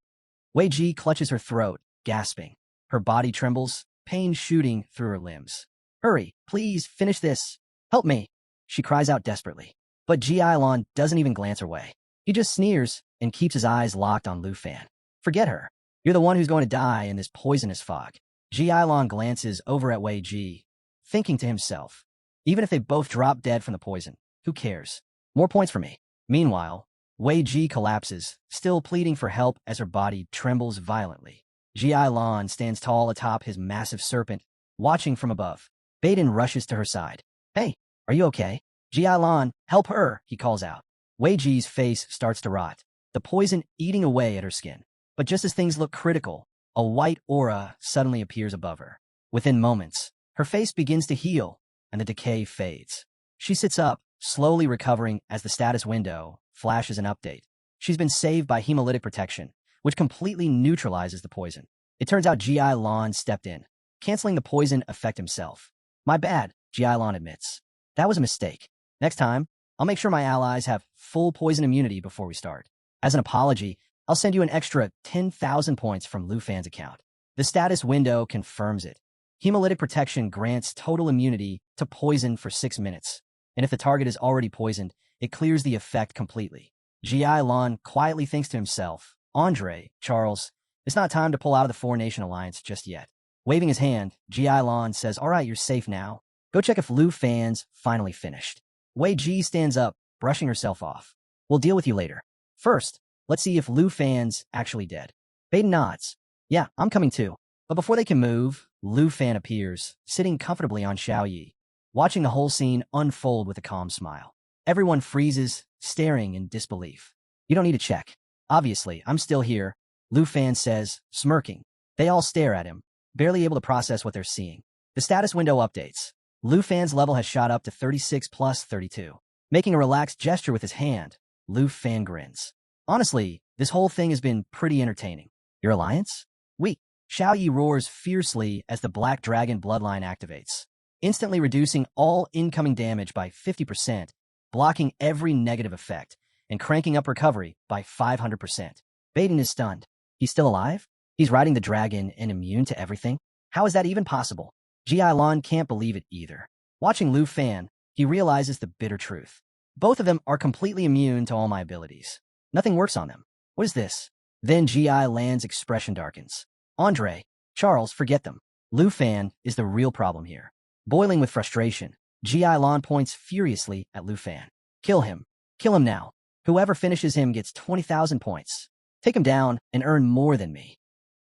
Wei Ji clutches her throat, gasping. Her body trembles, pain shooting through her limbs. Hurry, please, finish this. Help me, she cries out desperately. But Ji Lan doesn't even glance her way. He just sneers and keeps his eyes locked on Lu Fan. Forget her. You're the one who's going to die in this poisonous fog. Ji Lan glances over at Wei Ji, thinking to himself, even if they both drop dead from the poison, who cares? More points for me. Meanwhile, Wei Ji collapses, still pleading for help as her body trembles violently. Ji Lan stands tall atop his massive serpent, watching from above. Baden rushes to her side. Hey, are you okay? Ji Lan, help her, he calls out. Wei Ji's face starts to rot, the poison eating away at her skin. But just as things look critical, a white aura suddenly appears above her. Within moments, her face begins to heal, and the decay fades. She sits up, slowly recovering as the status window flashes an update. She's been saved by hemolytic protection, which completely neutralizes the poison. It turns out Ji Lan stepped in, canceling the poison effect himself. My bad, Ji Lan admits. That was a mistake. Next time, I'll make sure my allies have full poison immunity before we start. As an apology, I'll send you an extra 10,000 points from Lu Fan's account. The status window confirms it. Hemolytic protection grants total immunity to poison for 6 minutes, and if the target is already poisoned, it clears the effect completely. Ji Lan quietly thinks to himself, Andre, Charles, it's not time to pull out of the Four-Nation Alliance just yet. Waving his hand, Ji Lan says, all right, you're safe now. Go check if Lu Fan's finally finished. Wei Ji stands up, brushing herself off. We'll deal with you later. First, let's see if Lu Fan's actually dead. Baden nods. Yeah, I'm coming too. But before they can move, Lu Fan appears, sitting comfortably on Xiaoyi, watching the whole scene unfold with a calm smile. Everyone freezes, staring in disbelief. You don't need to check. Obviously, I'm still here, Lu Fan says, smirking. They all stare at him, barely able to process what they're seeing. The status window updates. Lu Fan's level has shot up to 36 plus 32. Making a relaxed gesture with his hand, Lu Fan grins. Honestly, this whole thing has been pretty entertaining. Your alliance? Weak. Xiaoyi roars fiercely as the Black Dragon bloodline activates, instantly reducing all incoming damage by 50%, blocking every negative effect, and cranking up recovery by 500%. Baden is stunned. He's still alive? He's riding the dragon and immune to everything? How is that even possible? Ji Lan can't believe it either. Watching Lu Fan, he realizes the bitter truth. Both of them are completely immune to all my abilities. Nothing works on them. What is this? Then Ji Lan's expression darkens. Andre, Charles, forget them. Lu Fan is the real problem here. Boiling with frustration, Ji Lan points furiously at Lu Fan. Kill him. Kill him now. Whoever finishes him gets 20,000 points. Take him down and earn more than me.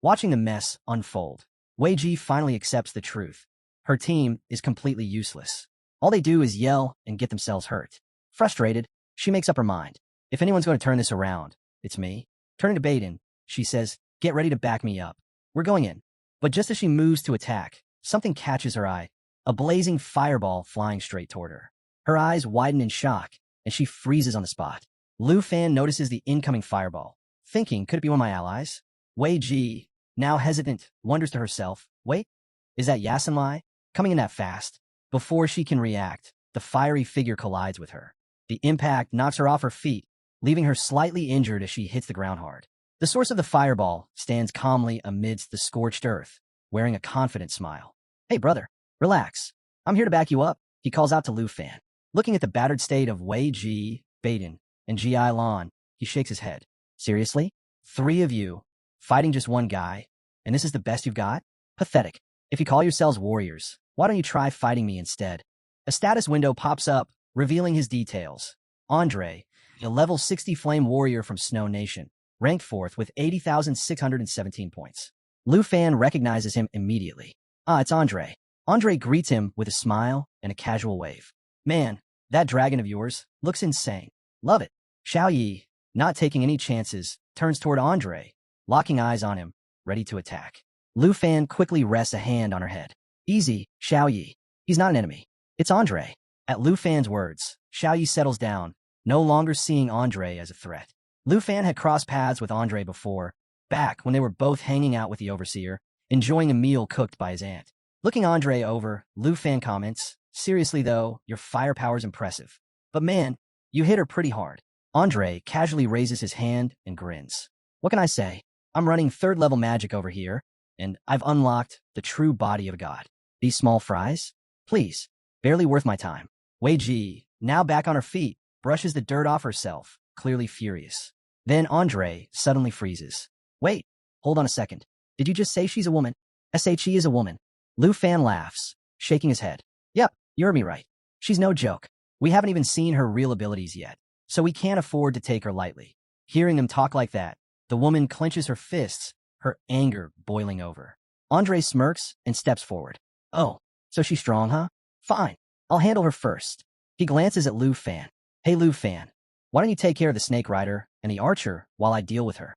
Watching the mess unfold, Wei Ji finally accepts the truth. Her team is completely useless. All they do is yell and get themselves hurt. Frustrated, she makes up her mind. If anyone's going to turn this around, it's me. Turning to Baden, she says, get ready to back me up. We're going in. But just as she moves to attack, something catches her eye, a blazing fireball flying straight toward her. Her eyes widen in shock, and she freezes on the spot. Lu Fan notices the incoming fireball, thinking, could it be one of my allies? Wei Ji, now hesitant, wonders to herself, wait, is that Yasenlai? Coming in that fast? Before she can react, the fiery figure collides with her. The impact knocks her off her feet, leaving her slightly injured as she hits the ground hard. The source of the fireball stands calmly amidst the scorched earth, wearing a confident smile. Hey, brother, relax. I'm here to back you up, he calls out to Lu Fan. Looking at the battered state of Wei Ji, Baden, and Ji Lan, he shakes his head. Seriously? 3 of you, fighting just one guy, and this is the best you've got? Pathetic. If you call yourselves warriors, why don't you try fighting me instead? A status window pops up, revealing his details. Andre, a level 60 flame warrior from Snow Nation, ranked 4th with 80,617 points. Lu Fan recognizes him immediately. Ah, it's Andre. Andre greets him with a smile and a casual wave. Man, that dragon of yours looks insane. Love it. Xiaoyi, not taking any chances, turns toward Andre, locking eyes on him, ready to attack. Lu Fan quickly rests a hand on her head. Easy, Xiao Yi. He's not an enemy. It's Andre. At Lu Fan's words, Xiao Yi settles down, no longer seeing Andre as a threat. Lu Fan had crossed paths with Andre before, back when they were both hanging out with the overseer, enjoying a meal cooked by his aunt. Looking Andre over, Lu Fan comments, seriously though, your firepower's impressive. But man, you hit her pretty hard. Andre casually raises his hand and grins. What can I say? I'm running third-level magic over here, and I've unlocked the true body of a god. These small fries? Please, barely worth my time. Wei Ji, now back on her feet, brushes the dirt off herself, clearly furious. Then Andre suddenly freezes. Wait, hold on a second. Did you just say she's a woman? SHE is a woman. Lu Fan laughs, shaking his head. Yep, you heard me right. She's no joke. We haven't even seen her real abilities yet, so we can't afford to take her lightly. Hearing them talk like that, the woman clenches her fists, her anger boiling over. Andre smirks and steps forward. Oh, so she's strong, huh? Fine, I'll handle her first. He glances at Lu Fan. Hey Lu Fan, why don't you take care of the snake rider and the archer while I deal with her?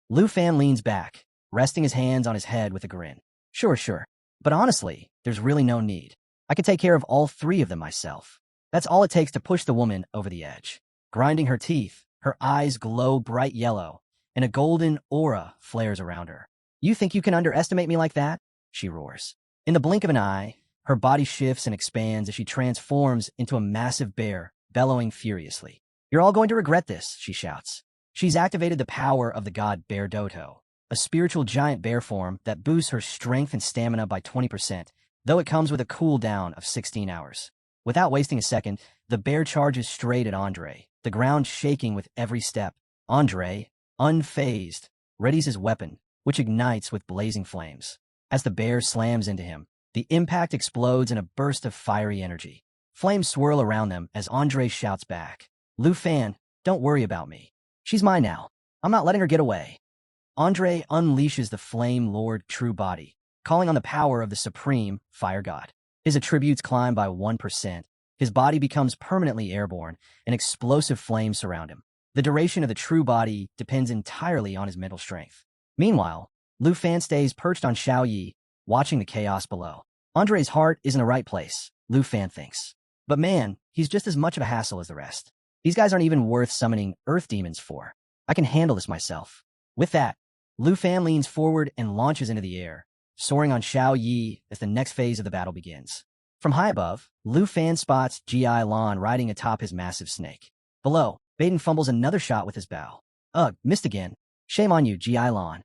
Lu Fan leans back, resting his hands on his head with a grin. Sure. But honestly, there's really no need. I can take care of all three of them myself. That's all it takes to push the woman over the edge. Grinding her teeth, her eyes glow bright yellow, and a golden aura flares around her. You think you can underestimate me like that? She roars. In the blink of an eye, her body shifts and expands as she transforms into a massive bear, bellowing furiously. You're all going to regret this, she shouts. She's activated the power of the god Bear Doto, a spiritual giant bear form that boosts her strength and stamina by 20%, though it comes with a cooldown of 16 hours. Without wasting a second, the bear charges straight at Andre, the ground shaking with every step. Andre, unfazed, readies his weapon, which ignites with blazing flames. As the bear slams into him, the impact explodes in a burst of fiery energy. Flames swirl around them as Andre shouts back. Lu Fan, don't worry about me. She's mine now. I'm not letting her get away. Andre unleashes the Flame Lord True Body, calling on the power of the Supreme Fire God. His attributes climb by 1%. His body becomes permanently airborne, and explosive flames surround him. The duration of the True Body depends entirely on his mental strength. Meanwhile, Lu Fan stays perched on Xiao Yi, watching the chaos below. Andre's heart is in the right place, Lu Fan thinks. But man, he's just as much of a hassle as the rest. These guys aren't even worth summoning earth demons for. I can handle this myself. With that, Lu Fan leans forward and launches into the air, soaring on Xiao Yi as the next phase of the battle begins. From high above, Lu Fan spots G.I. Lan riding atop his massive snake. Below, Baden fumbles another shot with his bow. Ugh, missed again. Shame on you, G.I. Lan.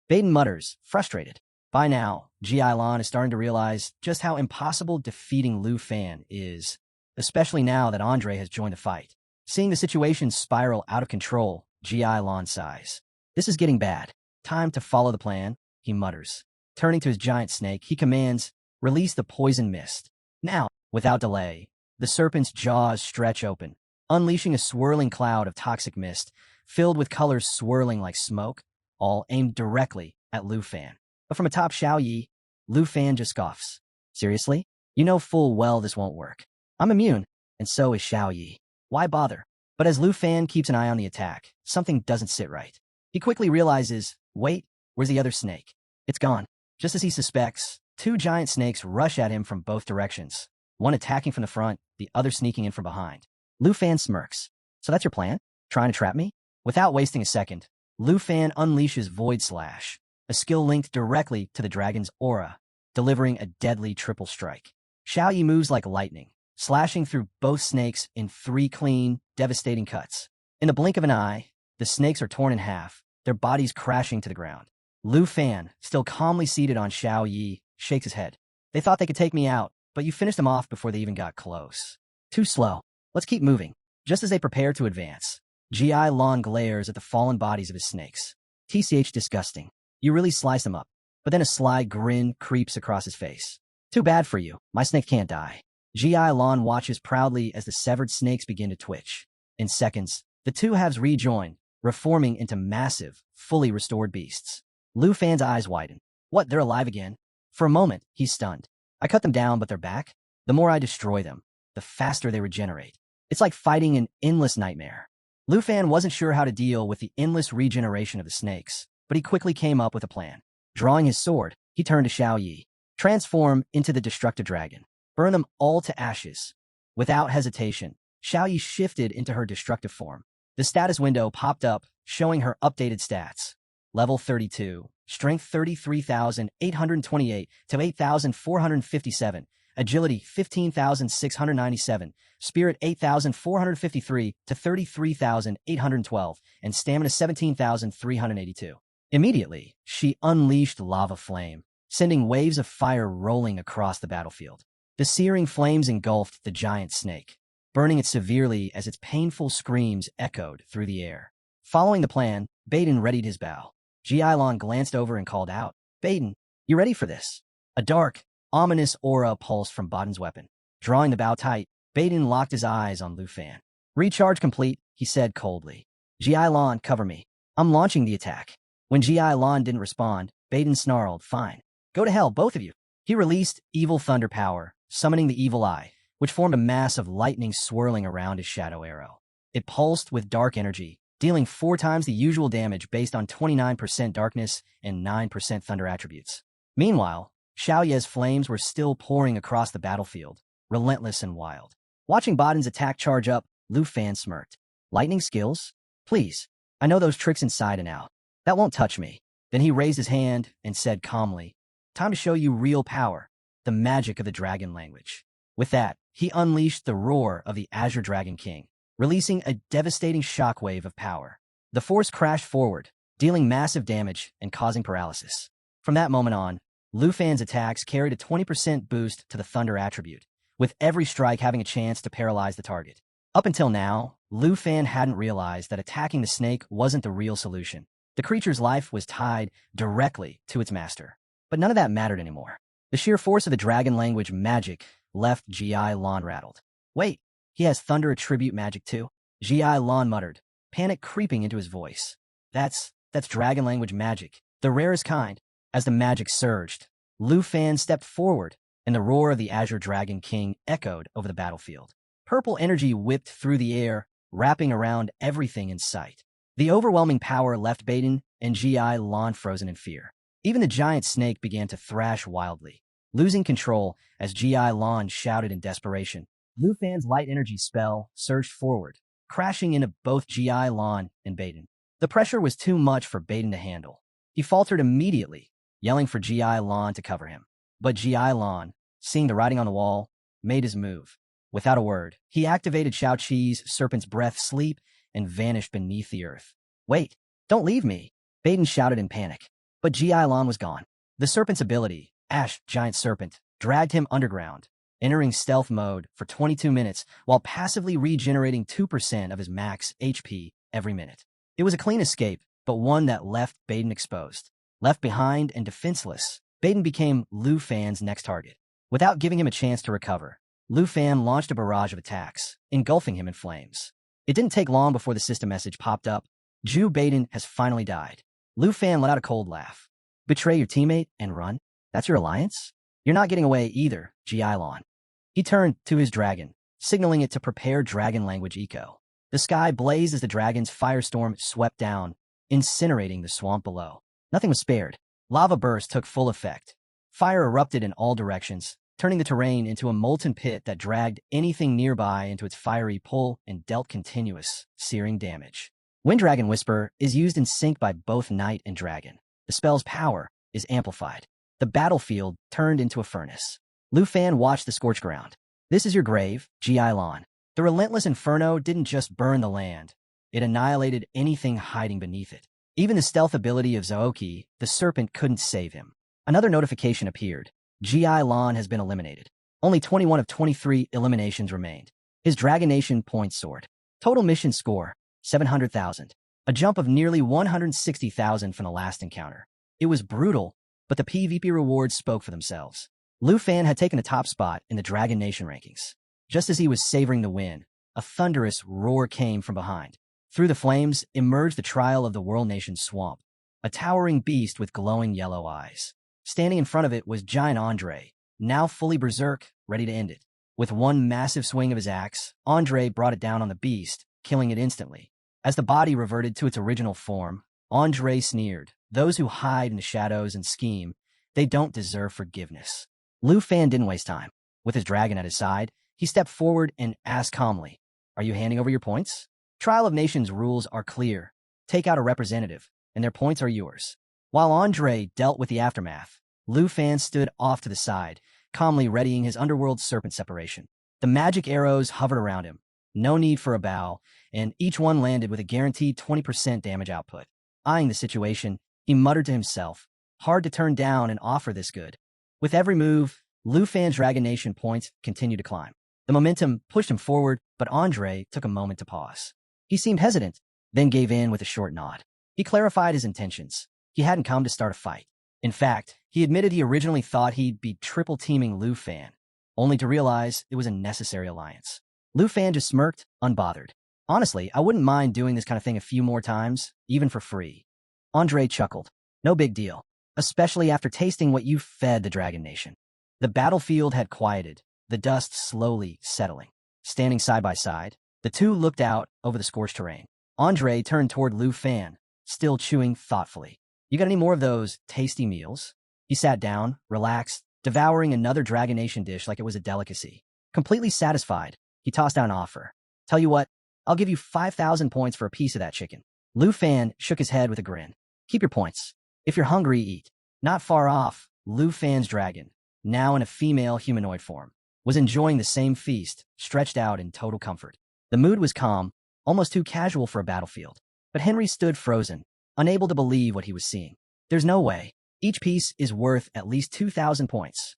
Baden mutters, frustrated. By now, G.I. Lan is starting to realize just how impossible defeating Lu Fan is, especially now that Andre has joined the fight. Seeing the situation spiral out of control, G.I. Lan sighs. This is getting bad. Time to follow the plan, he mutters. Turning to his giant snake, he commands, release the poison mist. Now, without delay, the serpent's jaws stretch open, unleashing a swirling cloud of toxic mist, filled with colors swirling like smoke, all aimed directly at Lu Fan. But from atop Xiao Yi, Lu Fan just scoffs. Seriously? You know full well this won't work. I'm immune, and so is Xiao Yi. Why bother? But as Lu Fan keeps an eye on the attack, something doesn't sit right. He quickly realizes, wait, where's the other snake? It's gone. Just as he suspects, two giant snakes rush at him from both directions, one attacking from the front, the other sneaking in from behind. Lu Fan smirks. So that's your plan? Trying to trap me? Without wasting a second, Lu Fan unleashes Void Slash, a skill linked directly to the dragon's aura, delivering a deadly triple strike. Xiao Yi moves like lightning, slashing through both snakes in 3 clean, devastating cuts. In the blink of an eye, the snakes are torn in half, their bodies crashing to the ground. Lu Fan, still calmly seated on Xiao Yi, shakes his head. They thought they could take me out, but you finished them off before they even got close. Too slow. Let's keep moving. Just as they prepare to advance, G.I. Lan glares at the fallen bodies of his snakes. TCH disgusting. You really slice them up. But then a sly grin creeps across his face. Too bad for you. My snake can't die. G.I. Lan watches proudly as the severed snakes begin to twitch. In seconds, the two halves rejoin, reforming into massive, fully restored beasts. Lu Fan's eyes widen. What, they're alive again? For a moment, he's stunned. I cut them down, but they're back? The more I destroy them, the faster they regenerate. It's like fighting an endless nightmare. Lu Fan wasn't sure how to deal with the endless regeneration of the snakes, but he quickly came up with a plan. Drawing his sword, he turned to Xiao Yi. Transform into the destructive dragon. Burn them all to ashes. Without hesitation, Xiaoyi shifted into her destructive form. The status window popped up, showing her updated stats. Level 32, Strength 33,828 to 8,457, Agility 15,697, Spirit 8,453 to 33,812, and Stamina 17,382. Immediately, she unleashed lava flame, sending waves of fire rolling across the battlefield. The searing flames engulfed the giant snake, burning it severely as its painful screams echoed through the air. Following the plan, Baden readied his bow. Jiailon glanced over and called out, "Baden, you ready for this?" A dark, ominous aura pulsed from Baden's weapon. Drawing the bow tight, Baden locked his eyes on Lu Fan. "Recharge complete," he said coldly. "Jiailon, cover me. I'm launching the attack." When Jiailon didn't respond, Baden snarled, "Fine. Go to hell, both of you." He released Evil Thunder Power, summoning the Evil Eye, which formed a mass of lightning swirling around his shadow arrow. It pulsed with dark energy, dealing 4 times the usual damage based on 29% darkness and 9% thunder attributes. Meanwhile, Xiaoye's flames were still pouring across the battlefield, relentless and wild. Watching Baden's attack charge up, Lu Fan smirked. "Lightning skills? Please. I know those tricks inside and out. That won't touch me." Then he raised his hand and said calmly, "Time to show you real power, the magic of the dragon language." With that, he unleashed the roar of the Azure Dragon King, releasing a devastating shockwave of power. The force crashed forward, dealing massive damage and causing paralysis. From that moment on, Lu Fan's attacks carried a 20% boost to the thunder attribute, with every strike having a chance to paralyze the target. Up until now, Lu Fan hadn't realized that attacking the snake wasn't the real solution. The creature's life was tied directly to its master. But none of that mattered anymore. The sheer force of the dragon language magic left Jiailon rattled. "Wait, he has thunder attribute magic too?" Jiailon muttered, panic creeping into his voice. That's dragon language magic, the rarest kind." As the magic surged, Lu Fan stepped forward, and the roar of the Azure Dragon King echoed over the battlefield. Purple energy whipped through the air, wrapping around everything in sight. The overwhelming power left Baden and Jiailon frozen in fear. Even the giant snake began to thrash wildly, losing control as Jiailon shouted in desperation. Lu Fan's light energy spell surged forward, crashing into both Jiailon and Baden. The pressure was too much for Baden to handle. He faltered immediately, yelling for Jiailon to cover him. But Jiailon, seeing the writing on the wall, made his move. Without a word, he activated Shao Qi's Serpent's Breath Sleep and vanished beneath the earth. "Wait, don't leave me," Baden shouted in panic. But Jiailon was gone. The serpent's ability, Ash, Giant Serpent, dragged him underground, entering stealth mode for 22 minutes while passively regenerating 2% of his max HP every minute. It was a clean escape, but one that left Baden exposed. Left behind and defenseless, Baden became Lu Fan's next target. Without giving him a chance to recover, Lu Fan launched a barrage of attacks, engulfing him in flames. It didn't take long before the system message popped up. "Ju Baden has finally died." Lu Fan let out a cold laugh. "Betray your teammate and run? That's your alliance? You're not getting away either, Jiailon." He turned to his dragon, signaling it to prepare dragon language echo. The sky blazed as the dragon's firestorm swept down, incinerating the swamp below. Nothing was spared. Lava bursts took full effect. Fire erupted in all directions, turning the terrain into a molten pit that dragged anything nearby into its fiery pull and dealt continuous, searing damage. Winddragon Whisper is used in sync by both knight and dragon. The spell's power is amplified. The battlefield turned into a furnace. Lu Fan watched the scorched ground. "This is your grave, Jiailon." The relentless inferno didn't just burn the land. It annihilated anything hiding beneath it. Even the stealth ability of Zooki, the serpent, couldn't save him. Another notification appeared. Jiailon has been eliminated. Only 21 of 23 eliminations remained. His Dragon Nation point sword. Total mission score, 700,000. A jump of nearly 160,000 from the last encounter. It was brutal, but the PvP rewards spoke for themselves. Lu Fan had taken the top spot in the Dragon Nation rankings. Just as he was savoring the win, a thunderous roar came from behind. Through the flames emerged the trial of the World Nation Swamp, a towering beast with glowing yellow eyes. Standing in front of it was Giant Andre, now fully berserk, ready to end it. With one massive swing of his axe, Andre brought it down on the beast, killing it instantly. As the body reverted to its original form, Andre sneered, "Those who hide in the shadows and scheme, they don't deserve forgiveness." Lu Fan didn't waste time. With his dragon at his side, he stepped forward and asked calmly, "Are you handing over your points?" Trial of Nations rules are clear. Take out a representative, and their points are yours. While Andre dealt with the aftermath, Lu Fan stood off to the side, calmly readying his underworld serpent separation. The magic arrows hovered around him. No need for a bow, and each one landed with a guaranteed 20% damage output. Eyeing the situation, he muttered to himself, hard to turn down an offer this good. With every move, Lu Fan's Dragon Nation points continued to climb. The momentum pushed him forward, but Andre took a moment to pause. He seemed hesitant, then gave in with a short nod. He clarified his intentions. He hadn't come to start a fight. In fact, he admitted he originally thought he'd be triple teaming Lu Fan, only to realize it was a necessary alliance. Lu Fan just smirked, unbothered. "Honestly, I wouldn't mind doing this kind of thing a few more times, even for free." Andre chuckled. "No big deal, especially after tasting what you fed the Dragon Nation." The battlefield had quieted, the dust slowly settling. Standing side by side, the two looked out over the scorched terrain. Andre turned toward Lu Fan, still chewing thoughtfully. "You got any more of those tasty meals?" He sat down, relaxed, devouring another Dragon Nation dish like it was a delicacy. Completely satisfied, he tossed out an offer. "Tell you what, I'll give you 5,000 points for a piece of that chicken." Lu Fan shook his head with a grin. "Keep your points. If you're hungry, eat." Not far off, Lu Fan's dragon, now in a female humanoid form, was enjoying the same feast, stretched out in total comfort. The mood was calm, almost too casual for a battlefield. But Henry stood frozen, unable to believe what he was seeing. "There's no way. Each piece is worth at least 2,000 points."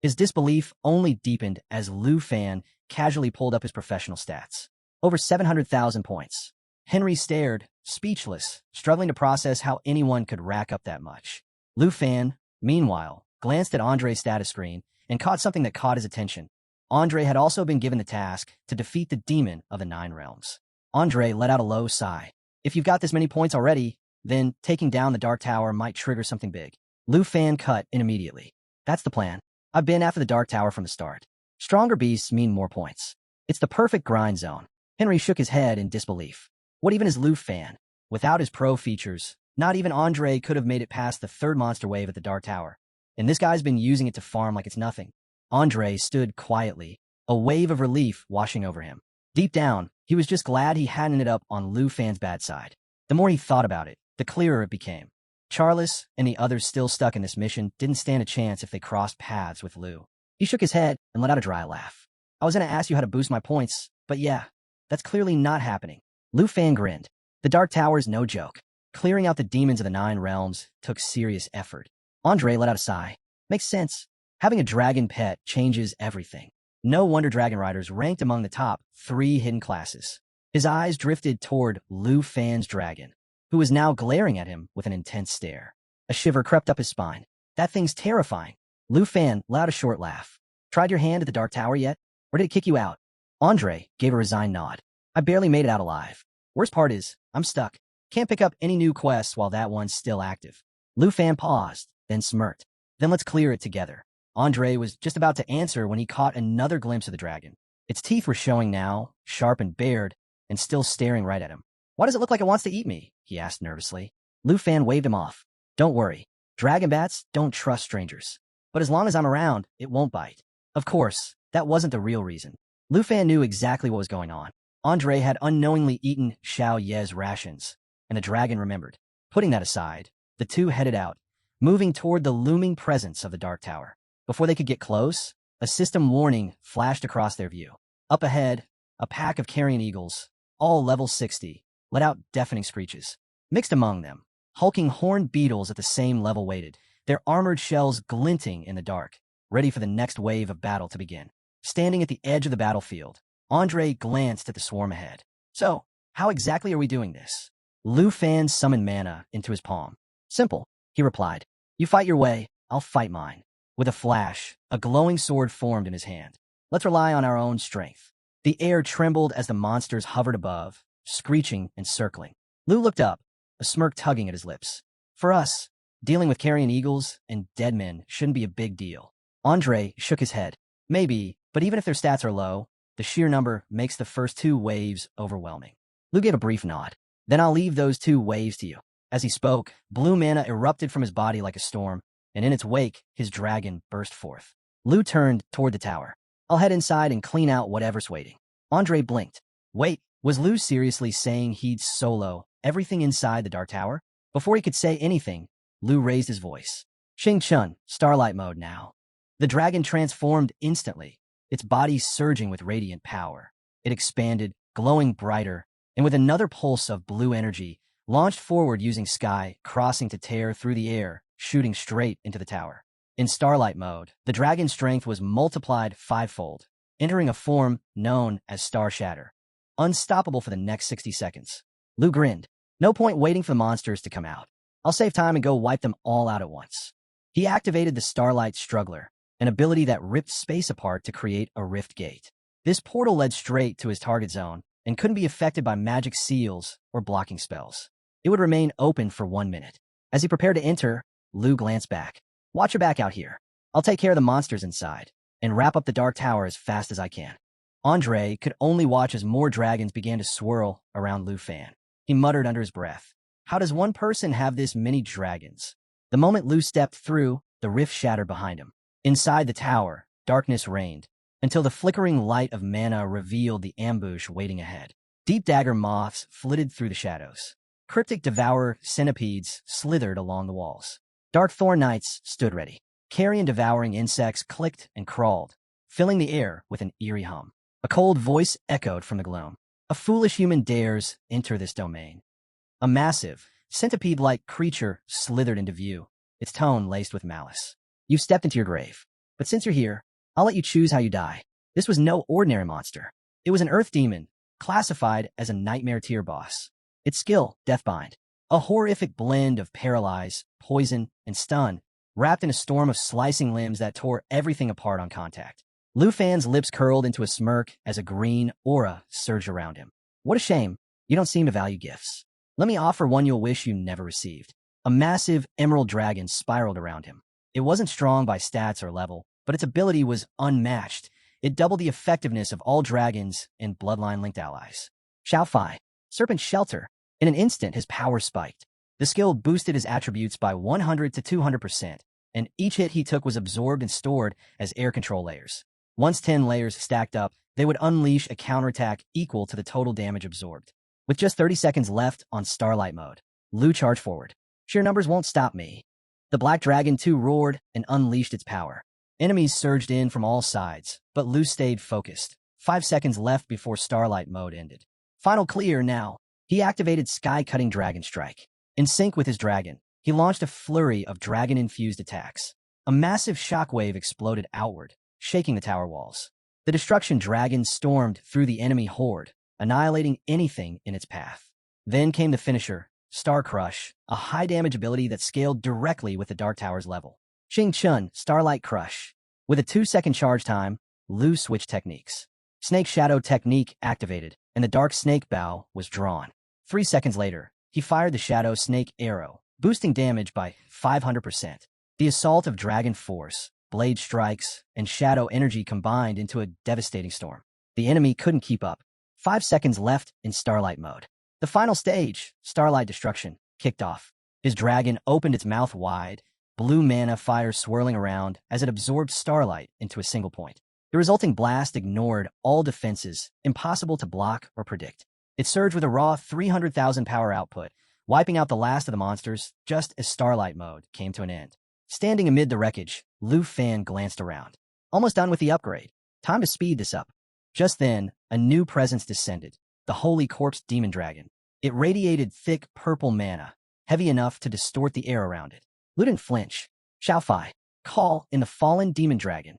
His disbelief only deepened as Lu Fan casually pulled up his professional stats. Over 700,000 points. Henry stared, speechless, struggling to process how anyone could rack up that much. Lu Fan, meanwhile, glanced at Andre's status screen and caught something that caught his attention. Andre had also been given the task to defeat the demon of the 9 realms. Andre let out a low sigh. "If you've got this many points already, then taking down the Dark Tower might trigger something big." Lu Fan cut in immediately. "That's the plan. I've been after the Dark Tower from the start. Stronger beasts mean more points. It's the perfect grind zone." Henry shook his head in disbelief. What even is Lu Fan? Without his pro features, not even Andre could have made it past the 3rd monster wave at the Dark Tower. And this guy's been using it to farm like it's nothing. Andre stood quietly, a wave of relief washing over him. Deep down, he was just glad he hadn't ended up on Lu Fan's bad side. The more he thought about it, the clearer it became. Charles and the others still stuck in this mission didn't stand a chance if they crossed paths with Lu. He shook his head and let out a dry laugh. "I was going to ask you how to boost my points, but yeah, that's clearly not happening." Lu Fan grinned. "The Dark Tower's no joke. Clearing out the demons of the 9 realms took serious effort." Andre let out a sigh. "Makes sense. Having a dragon pet changes everything. No wonder dragon riders ranked among the top 3 hidden classes." His eyes drifted toward Lu Fan's dragon, who was now glaring at him with an intense stare. A shiver crept up his spine. "That thing's terrifying." Lu Fan let out a short laugh. "Tried your hand at the Dark Tower yet? Or did it kick you out?" Andre gave a resigned nod. "I barely made it out alive. Worst part is, I'm stuck. Can't pick up any new quests while that one's still active." Lu Fan paused, then smirked. "Then let's clear it together." Andre was just about to answer when he caught another glimpse of the dragon. Its teeth were showing now, sharp and bared, and still staring right at him. "Why does it look like it wants to eat me?" he asked nervously. Lu Fan waved him off. "Don't worry. Dragon bats don't trust strangers. But as long as I'm around, it won't bite." Of course, that wasn't the real reason. Lu Fan knew exactly what was going on. Andre had unknowingly eaten Xiao Ye's rations, and the dragon remembered. Putting that aside, the two headed out, moving toward the looming presence of the Dark Tower. Before they could get close, a system warning flashed across their view. Up ahead, a pack of carrion eagles, all level 60, let out deafening screeches. Mixed among them, hulking horned beetles at the same level waited, their armored shells glinting in the dark, ready for the next wave of battle to begin. Standing at the edge of the battlefield, Andre glanced at the swarm ahead. "So, how exactly are we doing this?" Lu Fan summoned mana into his palm. "Simple," he replied. "You fight your way, I'll fight mine." With a flash, a glowing sword formed in his hand. "Let's rely on our own strength." The air trembled as the monsters hovered above, screeching and circling. Lu looked up, a smirk tugging at his lips. "For us, dealing with carrion eagles and dead men shouldn't be a big deal." Andre shook his head. "Maybe, but even if their stats are low, the sheer number makes the first 2 waves overwhelming." Lu gave a brief nod. "Then I'll leave those 2 waves to you." As he spoke, blue mana erupted from his body like a storm, and in its wake, his dragon burst forth. Lu turned toward the tower. I'll head inside and clean out whatever's waiting. Andre blinked. Wait, was Lu seriously saying he'd solo everything inside the Dark Tower? Before he could say anything, Lu raised his voice. Xing Chun, Starlight mode now. The dragon transformed instantly, its body surging with radiant power. It expanded, glowing brighter, and with another pulse of blue energy, launched forward using sky, crossing to tear through the air, shooting straight into the tower. In Starlight mode, the dragon's strength was multiplied fivefold, entering a form known as Star Shatter. Unstoppable for the next 60 seconds. Lu grinned. No point waiting for the monsters to come out. I'll save time and go wipe them all out at once. He activated the Starlight Struggler, an ability that ripped space apart to create a rift gate. This portal led straight to his target zone and couldn't be affected by magic seals or blocking spells. It would remain open for 1 minute. As he prepared to enter, Lu glanced back. Watch your back out here. I'll take care of the monsters inside and wrap up the Dark Tower as fast as I can. Andre could only watch as more dragons began to swirl around Lu Fan. He muttered under his breath, how does one person have this many dragons? The moment Lu stepped through, the rift shattered behind him. Inside the tower, darkness reigned, until the flickering light of mana revealed the ambush waiting ahead. Deep dagger moths flitted through the shadows. Cryptic devourer centipedes slithered along the walls. Dark thorn knights stood ready. Carrion-devouring insects clicked and crawled, filling the air with an eerie hum. A cold voice echoed from the gloom. A foolish human dares enter this domain. A massive, centipede-like creature slithered into view, its tone laced with malice. You've stepped into your grave. But since you're here, I'll let you choose how you die. This was no ordinary monster. It was an earth demon, classified as a nightmare tier boss. Its skill, Deathbind. A horrific blend of paralyze, poison, and stun, wrapped in a storm of slicing limbs that tore everything apart on contact. Lu Fan's lips curled into a smirk as a green aura surged around him. What a shame. You don't seem to value gifts. Let me offer one you'll wish you never received. A massive emerald dragon spiraled around him. It wasn't strong by stats or level, but its ability was unmatched. It doubled the effectiveness of all dragons and bloodline-linked allies. Xiaofai, Serpent Shelter. In an instant, his power spiked. The skill boosted his attributes by 100 to 200%, and each hit he took was absorbed and stored as air control layers. Once 10 layers stacked up, they would unleash a counterattack equal to the total damage absorbed. With just 30 seconds left on Starlight mode, Lu charged forward. Sheer numbers won't stop me. The Black Dragon too roared and unleashed its power. Enemies surged in from all sides, but Lu stayed focused. 5 seconds left before Starlight mode ended. Final clear now. He activated Sky-Cutting Dragon Strike. In sync with his dragon, he launched a flurry of dragon-infused attacks. A massive shockwave exploded outward, shaking the tower walls. The destruction dragon stormed through the enemy horde, annihilating anything in its path. Then came the finisher, Star Crush, a high-damage ability that scaled directly with the Dark Tower's level. Xing Chun, Starlight Crush. With a 2-second charge time, Lu switched techniques. Snake Shadow technique activated, and the Dark Snake Bow was drawn. 3 seconds later, he fired the Shadow Snake Arrow, boosting damage by 500%. The assault of Dragon Force, Blade Strikes, and Shadow Energy combined into a devastating storm. The enemy couldn't keep up. 5 seconds left in Starlight mode. The final stage, Starlight Destruction, kicked off. His dragon opened its mouth wide, blue mana fire swirling around as it absorbed starlight into a single point. The resulting blast ignored all defenses, impossible to block or predict. It surged with a raw 300,000 power output, wiping out the last of the monsters just as Starlight mode came to an end. Standing amid the wreckage, Lu Fan glanced around. Almost done with the upgrade. Time to speed this up. Just then, a new presence descended, the Holy Corpse Demon Dragon. It radiated thick purple mana, heavy enough to distort the air around it. Lu didn't flinch. Xiaofai, call in the Fallen Demon Dragon.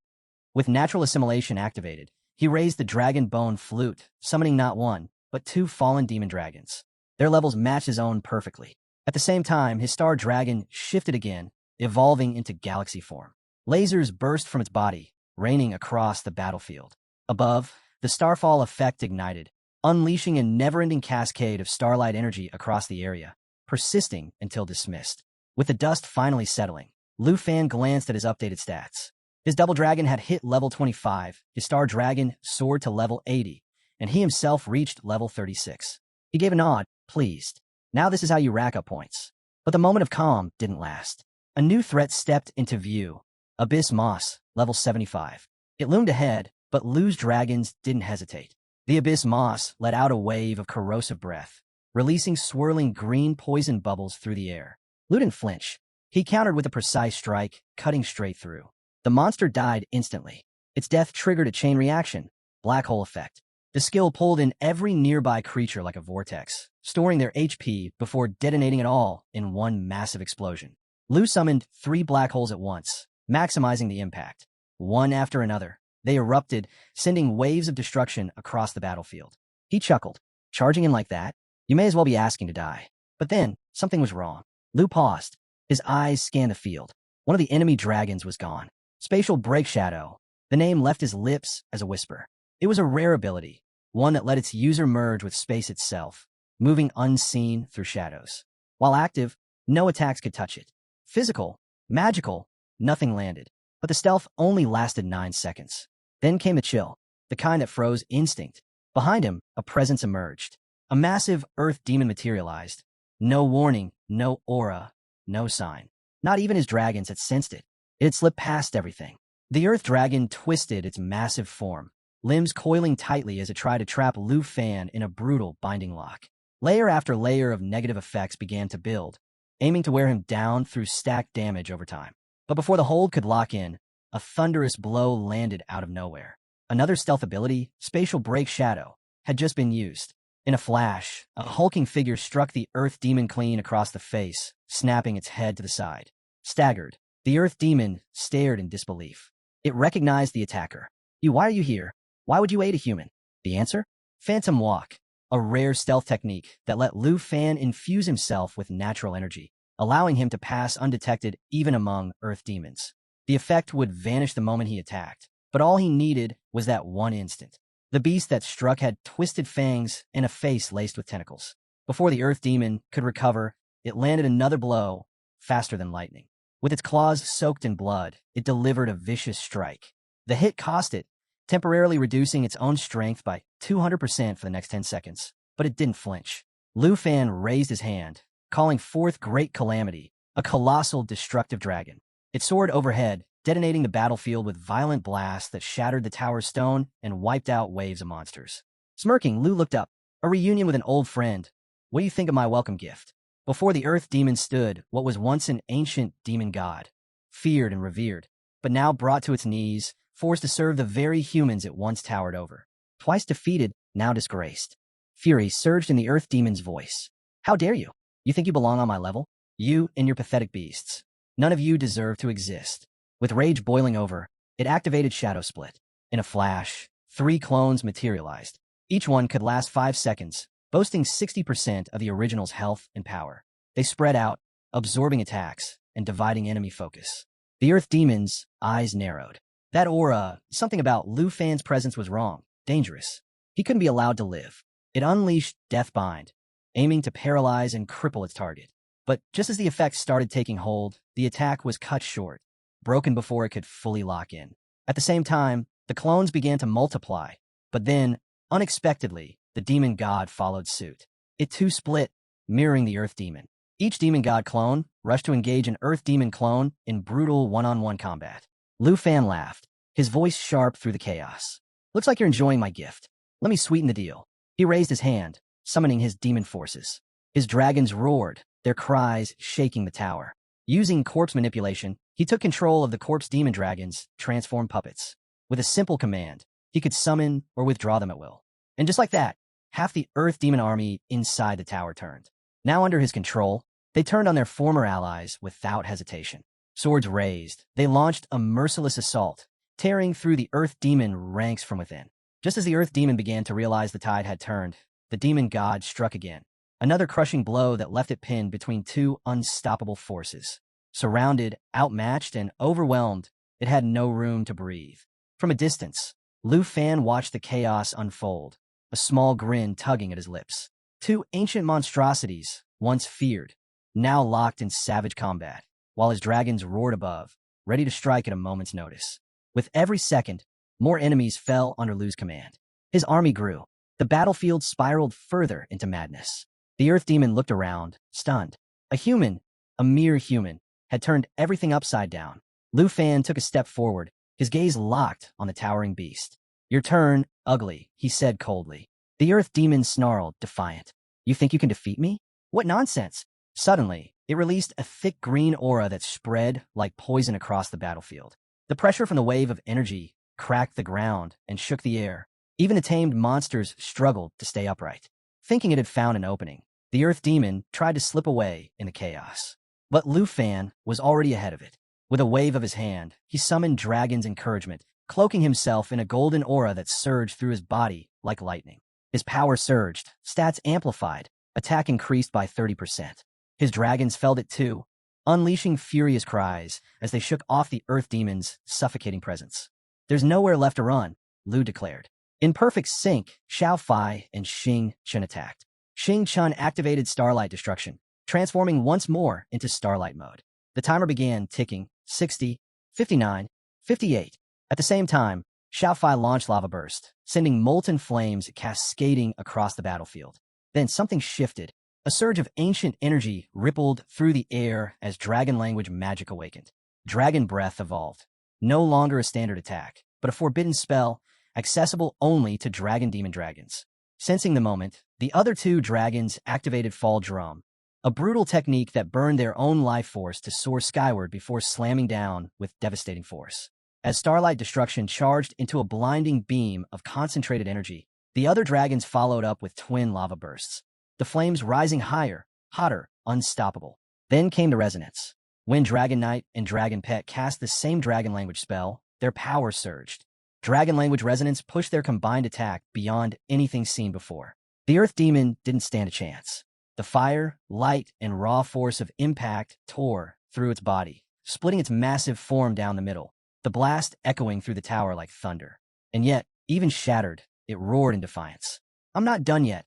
With natural assimilation activated, he raised the Dragon Bone Flute, summoning not one, but 2 fallen demon dragons. Their levels matched his own perfectly. At the same time, his star dragon shifted again, evolving into galaxy form. Lasers burst from its body, raining across the battlefield. Above, the starfall effect ignited, unleashing a never-ending cascade of starlight energy across the area, persisting until dismissed. With the dust finally settling, Lu Fan glanced at his updated stats. His double dragon had hit level 25, his star dragon soared to level 80, and he himself reached level 36. He gave a nod, pleased. Now this is how you rack up points. But the moment of calm didn't last. A new threat stepped into view. Abyss Moss, level 75. It loomed ahead, but Lu's dragons didn't hesitate. The abyss moss let out a wave of corrosive breath, releasing swirling green poison bubbles through the air. Lu didn't flinch. He countered with a precise strike, cutting straight through. The monster died instantly. Its death triggered a chain reaction, black hole effect. The skill pulled in every nearby creature like a vortex, storing their HP before detonating it all in one massive explosion. Lu summoned 3 black holes at once, maximizing the impact. One after another, they erupted, sending waves of destruction across the battlefield. He chuckled. Charging in like that? You may as well be asking to die. But then, something was wrong. Lu paused. His eyes scanned the field. One of the enemy dragons was gone. Spatial Break Shadow. The name left his lips as a whisper. It was a rare ability, one that let its user merge with space itself, moving unseen through shadows. While active, no attacks could touch it. Physical, magical, nothing landed. But the stealth only lasted 9 seconds. Then came the chill, the kind that froze instinct. Behind him, a presence emerged. A massive earth demon materialized. No warning, no aura, no sign. Not even his dragons had sensed it. It had slipped past everything. The earth dragon twisted its massive form, limbs coiling tightly as it tried to trap Lu Fan in a brutal binding lock. Layer after layer of negative effects began to build, aiming to wear him down through stacked damage over time. But before the hold could lock in, a thunderous blow landed out of nowhere. Another stealth ability, Spatial Break Shadow, had just been used. In a flash, a hulking figure struck the earth demon clean across the face, snapping its head to the side. Staggered, the earth demon stared in disbelief. It recognized the attacker. Why are you here? Why would you aid a human? The answer? Phantom Walk, a rare stealth technique that let Lu Fan infuse himself with natural energy, allowing him to pass undetected even among earth demons. The effect would vanish the moment he attacked, but all he needed was that one instant. The beast that struck had twisted fangs and a face laced with tentacles. Before the earth demon could recover, it landed another blow, faster than lightning. With its claws soaked in blood, it delivered a vicious strike. The hit cost it, temporarily reducing its own strength by 200% for the next 10 seconds. But it didn't flinch. Lu Fan raised his hand, calling forth Great Calamity, a colossal destructive dragon. It soared overhead, detonating the battlefield with violent blasts that shattered the tower's stone and wiped out waves of monsters. Smirking, Lu looked up. A reunion with an old friend. What do you think of my welcome gift? Before the earth demon stood what was once an ancient demon god, feared and revered, but now brought to its knees, forced to serve the very humans it once towered over. Twice defeated, now disgraced. Fury surged in the earth demon's voice. How dare you? You think you belong on my level? You and your pathetic beasts. None of you deserve to exist. With rage boiling over, it activated Shadow Split. In a flash, 3 clones materialized. Each one could last 5 seconds, boasting 60% of the original's health and power. They spread out, absorbing attacks and dividing enemy focus. The earth demon's eyes narrowed. That aura, something about Lu Fan's presence was wrong, dangerous. He couldn't be allowed to live. It unleashed Deathbind, aiming to paralyze and cripple its target. But just as the effects started taking hold, the attack was cut short, broken before it could fully lock in. At the same time, the clones began to multiply, but then, unexpectedly, the demon god followed suit. It too split, mirroring the earth demon. Each demon god clone rushed to engage an earth demon clone in brutal one-on-one combat. Lu Fan laughed, his voice sharp through the chaos. Looks like you're enjoying my gift. Let me sweeten the deal. He raised his hand, summoning his demon forces. His dragons roared, their cries shaking the tower. Using corpse manipulation, he took control of the corpse demon dragons, transformed puppets. With a simple command, he could summon or withdraw them at will. And just like that, half the earth demon army inside the tower turned. Now under his control, they turned on their former allies without hesitation. Swords raised, they launched a merciless assault, tearing through the earth demon ranks from within. Just as the earth demon began to realize the tide had turned, the demon god struck again. Another crushing blow that left it pinned between 2 unstoppable forces. Surrounded, outmatched, and overwhelmed, it had no room to breathe. From a distance, Lu Fan watched the chaos unfold, a small grin tugging at his lips. 2 ancient monstrosities, once feared, now locked in savage combat, while his dragons roared above, ready to strike at a moment's notice. With every second, more enemies fell under Lu's command. His army grew. The battlefield spiraled further into madness. The earth demon looked around, stunned. A human, a mere human, had turned everything upside down. Lu Fan took a step forward, his gaze locked on the towering beast. "Your turn, ugly," he said coldly. The earth demon snarled, defiant. "You think you can defeat me? What nonsense!" Suddenly, it released a thick green aura that spread like poison across the battlefield. The pressure from the wave of energy cracked the ground and shook the air. Even the tamed monsters struggled to stay upright. Thinking it had found an opening, the earth demon tried to slip away in the chaos. But Lu Fan was already ahead of it. With a wave of his hand, he summoned Dragon's encouragement, cloaking himself in a golden aura that surged through his body like lightning. His power surged, stats amplified, attack increased by 30%. His dragons felt it too, unleashing furious cries as they shook off the earth demon's suffocating presence. "There's nowhere left to run," Lu declared. In perfect sync, Xiao Fai and Xing Chun attacked. Xing Chun activated Starlight Destruction, transforming once more into Starlight mode. The timer began ticking, 60, 59, 58. At the same time, Xiao Fai launched Lava Burst, sending molten flames cascading across the battlefield. Then something shifted. A surge of ancient energy rippled through the air as dragon language magic awakened. Dragon Breath evolved. No longer a standard attack, but a forbidden spell accessible only to dragon demon dragons. Sensing the moment, the other two dragons activated Fall Drum, a brutal technique that burned their own life force to soar skyward before slamming down with devastating force. As Starlight Destruction charged into a blinding beam of concentrated energy, the other dragons followed up with twin lava bursts, the flames rising higher, hotter, unstoppable. Then came the resonance. When Dragon Knight and Dragon Pet cast the same dragon language spell, their power surged. Dragon language resonance pushed their combined attack beyond anything seen before. The Earth Demon didn't stand a chance. The fire, light, and raw force of impact tore through its body, splitting its massive form down the middle, the blast echoing through the tower like thunder. And yet, even shattered, it roared in defiance. "I'm not done yet."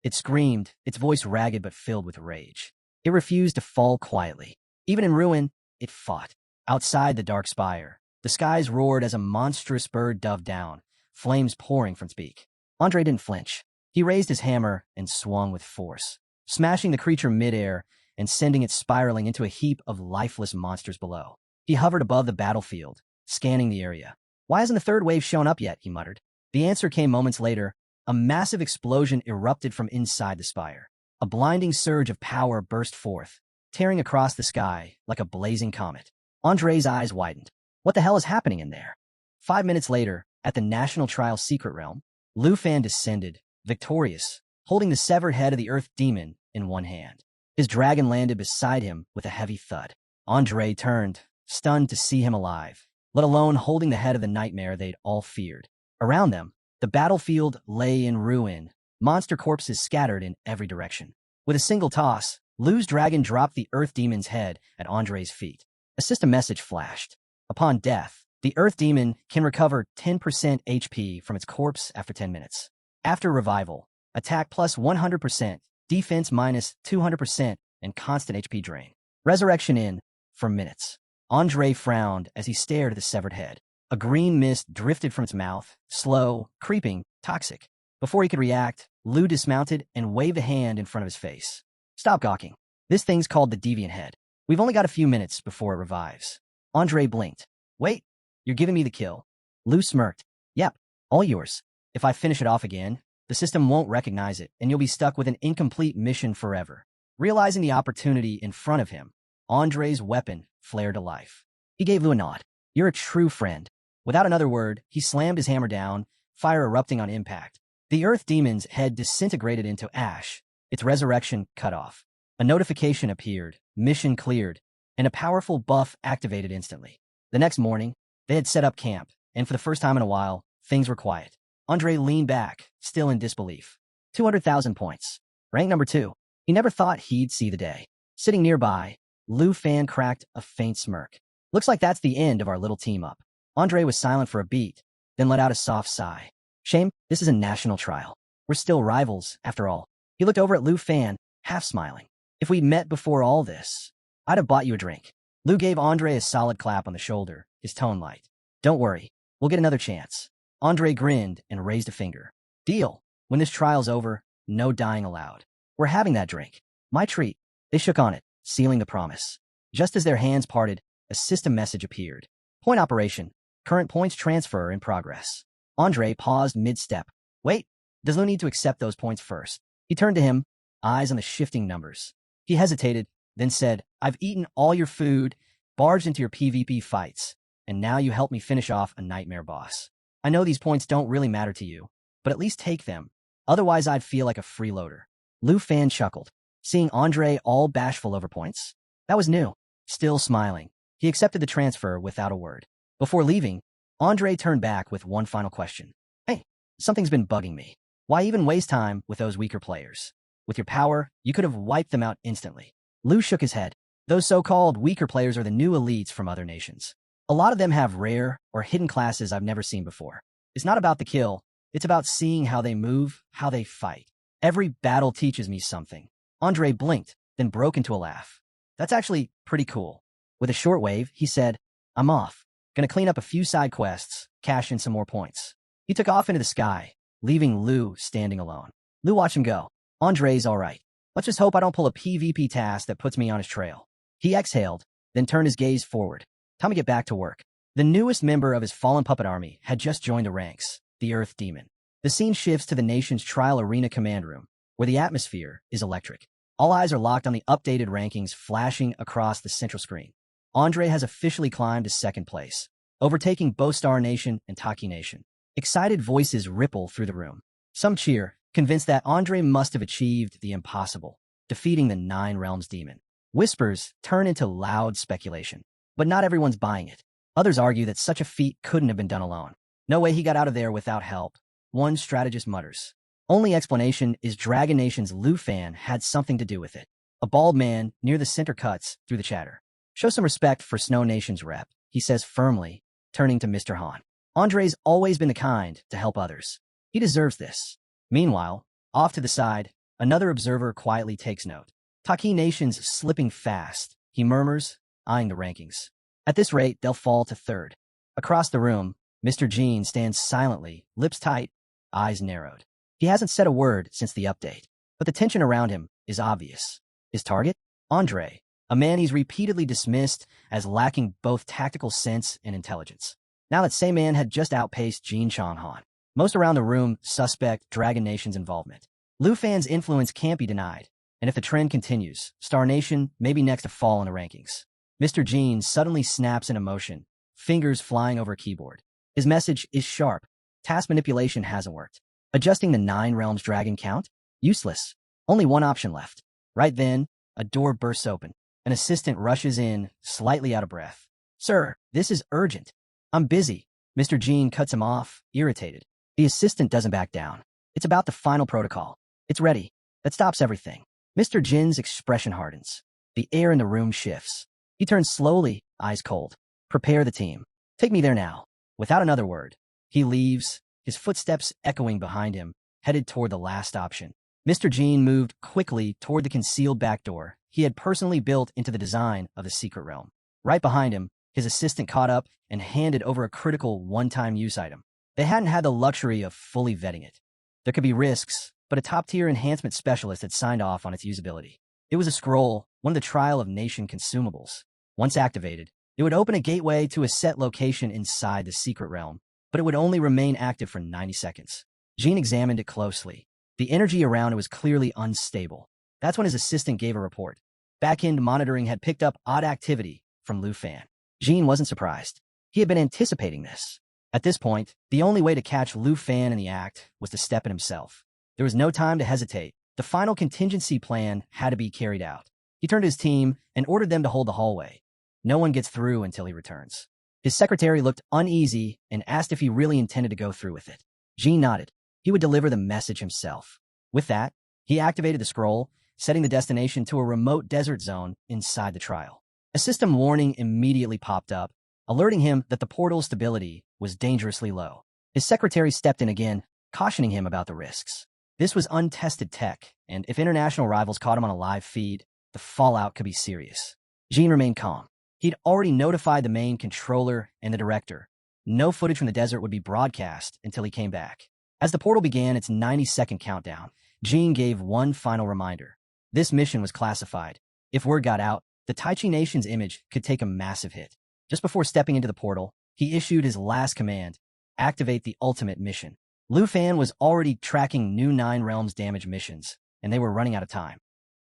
It screamed, its voice ragged but filled with rage. It refused to fall quietly. Even in ruin, it fought. Outside the dark spire, the skies roared as a monstrous bird dove down, flames pouring from its beak. Andre didn't flinch. He raised his hammer and swung with force, smashing the creature midair and sending it spiraling into a heap of lifeless monsters below. He hovered above the battlefield, scanning the area. "Why hasn't the third wave shown up yet?" he muttered. The answer came moments later. A massive explosion erupted from inside the spire. A blinding surge of power burst forth, tearing across the sky like a blazing comet. Andre's eyes widened. What the hell is happening in there? 5 minutes later, at the National Trial Secret Realm, Lu Fan descended, victorious, holding the severed head of the Earth Demon in one hand. His dragon landed beside him with a heavy thud. Andre turned, stunned to see him alive, let alone holding the head of the nightmare they'd all feared. Around them, the battlefield lay in ruin, monster corpses scattered in every direction. With a single toss, Lu's dragon dropped the Earth Demon's head at Andre's feet. A system message flashed. Upon death, the Earth Demon can recover 10% HP from its corpse after 10 minutes. After revival, attack plus 100%, defense minus 200%, and constant HP drain. Resurrection in for minutes. Andre frowned as he stared at the severed head. A green mist drifted from its mouth, slow, creeping, toxic. Before he could react, Lu dismounted and waved a hand in front of his face. "Stop gawking. This thing's called the Deviant Head. We've only got a few minutes before it revives." Andre blinked. "Wait, you're giving me the kill." Lu smirked. "Yep, all yours. If I finish it off again, the system won't recognize it, and you'll be stuck with an incomplete mission forever." Realizing the opportunity in front of him, Andre's weapon flared to life. He gave Lu a nod. "You're a true friend." Without another word, he slammed his hammer down, fire erupting on impact. The Earth Demon's head disintegrated into ash, its resurrection cut off. A notification appeared, mission cleared, and a powerful buff activated instantly. The next morning, they had set up camp, and for the first time in a while, things were quiet. Andre leaned back, still in disbelief. 200,000 points. Rank number 2. He never thought he'd see the day. Sitting nearby, Lu Fan cracked a faint smirk. "Looks like that's the end of our little team-up." Andre was silent for a beat, then let out a soft sigh. "Shame, this is a national trial. We're still rivals, after all." He looked over at Lu Fan, half smiling. "If we'd met before all this, I'd have bought you a drink." Lu gave Andre a solid clap on the shoulder, his tone light. "Don't worry, we'll get another chance." Andre grinned and raised a finger. "Deal. When this trial's over, no dying allowed. We're having that drink. My treat." They shook on it, sealing the promise. Just as their hands parted, a system message appeared. "Point operation. Current points transfer in progress. Andre paused mid-step. Wait, does Lou need to accept those points first? He turned to him, eyes on the shifting numbers. He hesitated, then said, I've eaten all your food, barged into your PvP fights, and now you help me finish off a nightmare boss. I know these points don't really matter to you, but at least take them. Otherwise, I'd feel like a freeloader. Lu Fan chuckled, seeing Andre all bashful over points. That was new. Still smiling, he accepted the transfer without a word. Before leaving, Andre turned back with one final question. Hey, something's been bugging me. Why even waste time with those weaker players? With your power, you could have wiped them out instantly. Lu shook his head. Those so-called weaker players are the new elites from other nations. A lot of them have rare or hidden classes I've never seen before. It's not about the kill. It's about seeing how they move, how they fight. Every battle teaches me something. Andre blinked, then broke into a laugh. That's actually pretty cool. With a short wave, he said, I'm off. Gonna clean up a few side quests, cash in some more points. He took off into the sky, leaving Lu standing alone. Lu watched him go. Andre's all right. Let's just hope I don't pull a PvP task that puts me on his trail. He exhaled, then turned his gaze forward. Time to get back to work. The newest member of his fallen puppet army had just joined the ranks, the Earth Demon. The scene shifts to the nation's trial arena command room, where the atmosphere is electric. All eyes are locked on the updated rankings flashing across the central screen. Andre has officially climbed to second place, overtaking both Star Nation and Taki Nation. Excited voices ripple through the room. Some cheer, convinced that Andre must have achieved the impossible, defeating the Nine Realms demon. Whispers turn into loud speculation, but not everyone's buying it. Others argue that such a feat couldn't have been done alone. No way he got out of there without help. One strategist mutters. Only explanation is Dragon Nation's Lu Fan had something to do with it. A bald man near the center cuts through the chatter. Show some respect for Snow Nation's rep, he says firmly, turning to Mr. Han. Andre's always been the kind to help others. He deserves this. Meanwhile, off to the side, another observer quietly takes note. Taki Nation's slipping fast, he murmurs, eyeing the rankings. At this rate, they'll fall to third. Across the room, Mr. Jean stands silently, lips tight, eyes narrowed. He hasn't said a word since the update, but the tension around him is obvious. His target? Andre, a man he's repeatedly dismissed as lacking both tactical sense and intelligence. Now that same man had just outpaced Jin Changhan. Most around the room suspect Dragon Nation's involvement. Lu Fan's influence can't be denied, and if the trend continues, Star Nation may be next to fall in the rankings. Mr. Jean suddenly snaps in emotion, fingers flying over a keyboard. His message is sharp. Task manipulation hasn't worked. Adjusting the Nine Realms dragon count? Useless. Only one option left. Right then, a door bursts open. An assistant rushes in, slightly out of breath. Sir, this is urgent. I'm busy. Mr. Jean cuts him off, irritated. The assistant doesn't back down. It's about the final protocol. It's ready. That stops everything. Mr. Jin's expression hardens. The air in the room shifts. He turns slowly, eyes cold. Prepare the team. Take me there now. Without another word, he leaves, his footsteps echoing behind him, headed toward the last option. Mr. Jean moved quickly toward the concealed back door he had personally built into the design of the secret realm. Right behind him, his assistant caught up and handed over a critical one-time use item. They hadn't had the luxury of fully vetting it. There could be risks, but a top-tier enhancement specialist had signed off on its usability. It was a scroll, one of the Trial of Nation consumables. Once activated, it would open a gateway to a set location inside the secret realm, but it would only remain active for 90 seconds. Jean examined it closely. The energy around it was clearly unstable. That's when his assistant gave a report. Back-end monitoring had picked up odd activity from Lu Fan. Jean wasn't surprised. He had been anticipating this. At this point, the only way to catch Lu Fan in the act was to step in himself. There was no time to hesitate. The final contingency plan had to be carried out. He turned to his team and ordered them to hold the hallway. No one gets through until he returns. His secretary looked uneasy and asked if he really intended to go through with it. Jean nodded. He would deliver the message himself. With that, he activated the scroll, setting the destination to a remote desert zone inside the trial. A system warning immediately popped up, alerting him that the portal's stability was dangerously low. His secretary stepped in again, cautioning him about the risks. This was untested tech, and if international rivals caught him on a live feed, the fallout could be serious. Jean remained calm. He'd already notified the main controller and the director. No footage from the desert would be broadcast until he came back. As the portal began its 90-second countdown, Jean gave one final reminder. This mission was classified. If word got out, the Taichi Nation's image could take a massive hit. Just before stepping into the portal, he issued his last command, activate the ultimate mission. Lu Fan was already tracking new 9 Realms damage missions, and they were running out of time.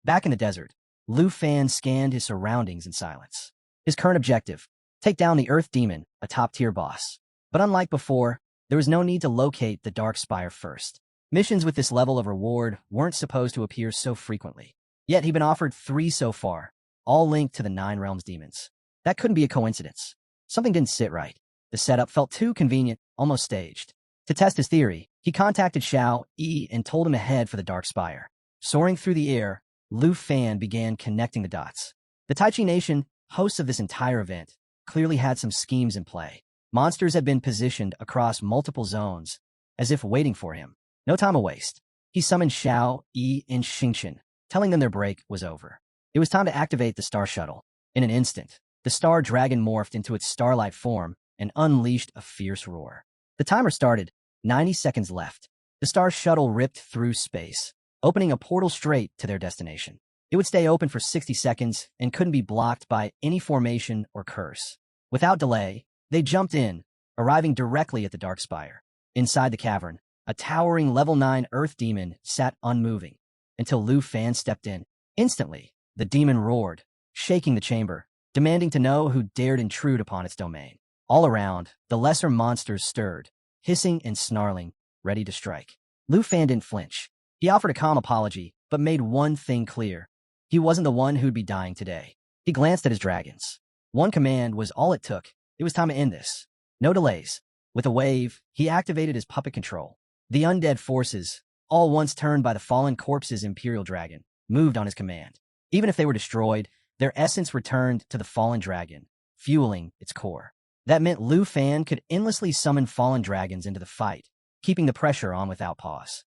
Back in the desert, Lu Fan scanned his surroundings in silence. His current objective, take down the Earth Demon, a top-tier boss. But unlike before, there was no need to locate the Dark Spire first. Missions with this level of reward weren't supposed to appear so frequently. Yet he'd been offered 3 so far, all linked to the 9 Realms demons. That couldn't be a coincidence. Something didn't sit right. The setup felt too convenient, almost staged. To test his theory, he contacted Xiao Yi and told him to head for the Dark Spire. Soaring through the air, Lu Fan began connecting the dots. The Taichi Nation, hosts of this entire event, clearly had some schemes in play. Monsters had been positioned across multiple zones, as if waiting for him. No time to waste. He summoned Xiao Yi and Xingqian, telling them their break was over. It was time to activate the Star Shuttle. In an instant, the Star Dragon morphed into its starlight form and unleashed a fierce roar. The timer started, 90 seconds left. The Star Shuttle ripped through space, opening a portal straight to their destination. It would stay open for 60 seconds and couldn't be blocked by any formation or curse. Without delay, they jumped in, arriving directly at the Dark Spire. Inside the cavern, a towering level 9 Earth Demon sat unmoving, until Lu Fan stepped in. Instantly, the demon roared, shaking the chamber, demanding to know who dared intrude upon its domain. All around, the lesser monsters stirred, hissing and snarling, ready to strike. Lu Fan didn't flinch. He offered a calm apology, but made one thing clear. He wasn't the one who'd be dying today. He glanced at his dragons. One command was all it took. It was time to end this. No delays. With a wave, he activated his puppet control. The undead forces, all once turned by the fallen corpse's Imperial Dragon, moved on his command. Even if they were destroyed, their essence returned to the fallen dragon, fueling its core. That meant Lu Fan could endlessly summon fallen dragons into the fight, keeping the pressure on without pause.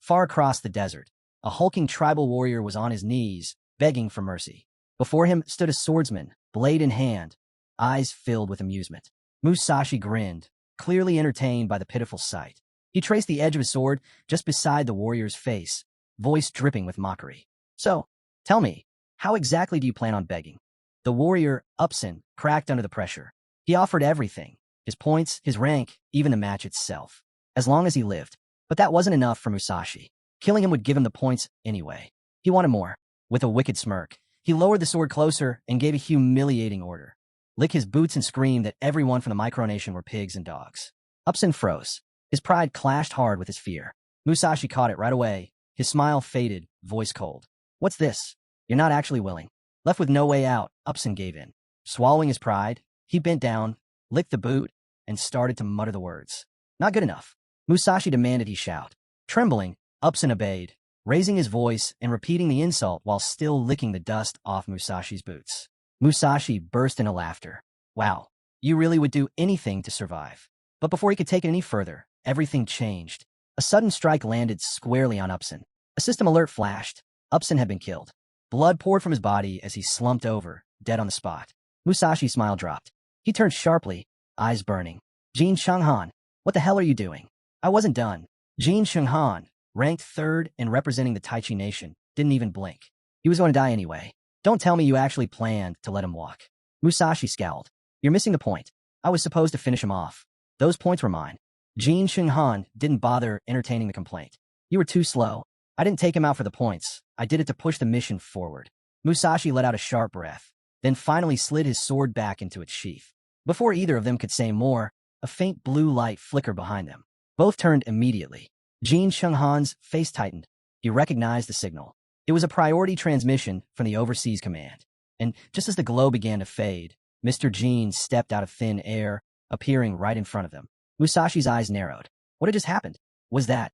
Far across the desert, a hulking tribal warrior was on his knees, begging for mercy. Before him stood a swordsman, blade in hand, eyes filled with amusement. Musashi grinned, clearly entertained by the pitiful sight. He traced the edge of his sword just beside the warrior's face, voice dripping with mockery. So, tell me, how exactly do you plan on begging? The warrior, Upson, cracked under the pressure. He offered everything, his points, his rank, even the match itself, as long as he lived. But that wasn't enough for Musashi. Killing him would give him the points anyway. He wanted more. With a wicked smirk, he lowered the sword closer and gave a humiliating order. Lick his boots and scream that everyone from the micronation were pigs and dogs. Upson froze. His pride clashed hard with his fear. Musashi caught it right away. His smile faded, voice cold. What's this? You're not actually willing. Left with no way out, Upson gave in. Swallowing his pride, he bent down, licked the boot, and started to mutter the words. Not good enough. Musashi demanded he shout. Trembling, Upson obeyed, raising his voice and repeating the insult while still licking the dust off Musashi's boots. Musashi burst into laughter. Wow, you really would do anything to survive. But before he could take it any further, everything changed. A sudden strike landed squarely on Upson. A system alert flashed. Upson had been killed. Blood poured from his body as he slumped over, dead on the spot. Musashi's smile dropped. He turned sharply, eyes burning. Jin Shenghan, what the hell are you doing? I wasn't done. Jin Shenghan, ranked 3rd and representing the Taichi Nation, didn't even blink. He was going to die anyway. Don't tell me you actually planned to let him walk. Musashi scowled. You're missing the point. I was supposed to finish him off. Those points were mine. Jin Shenghan didn't bother entertaining the complaint. You were too slow. I didn't take him out for the points. I did it to push the mission forward. Musashi let out a sharp breath, then finally slid his sword back into its sheath. Before either of them could say more, a faint blue light flickered behind them. Both turned immediately. Jin Shenghan's face tightened. He recognized the signal. It was a priority transmission from the Overseas Command. And just as the glow began to fade, Mr. Jin stepped out of thin air, appearing right in front of them. Musashi's eyes narrowed. What had just happened? Was that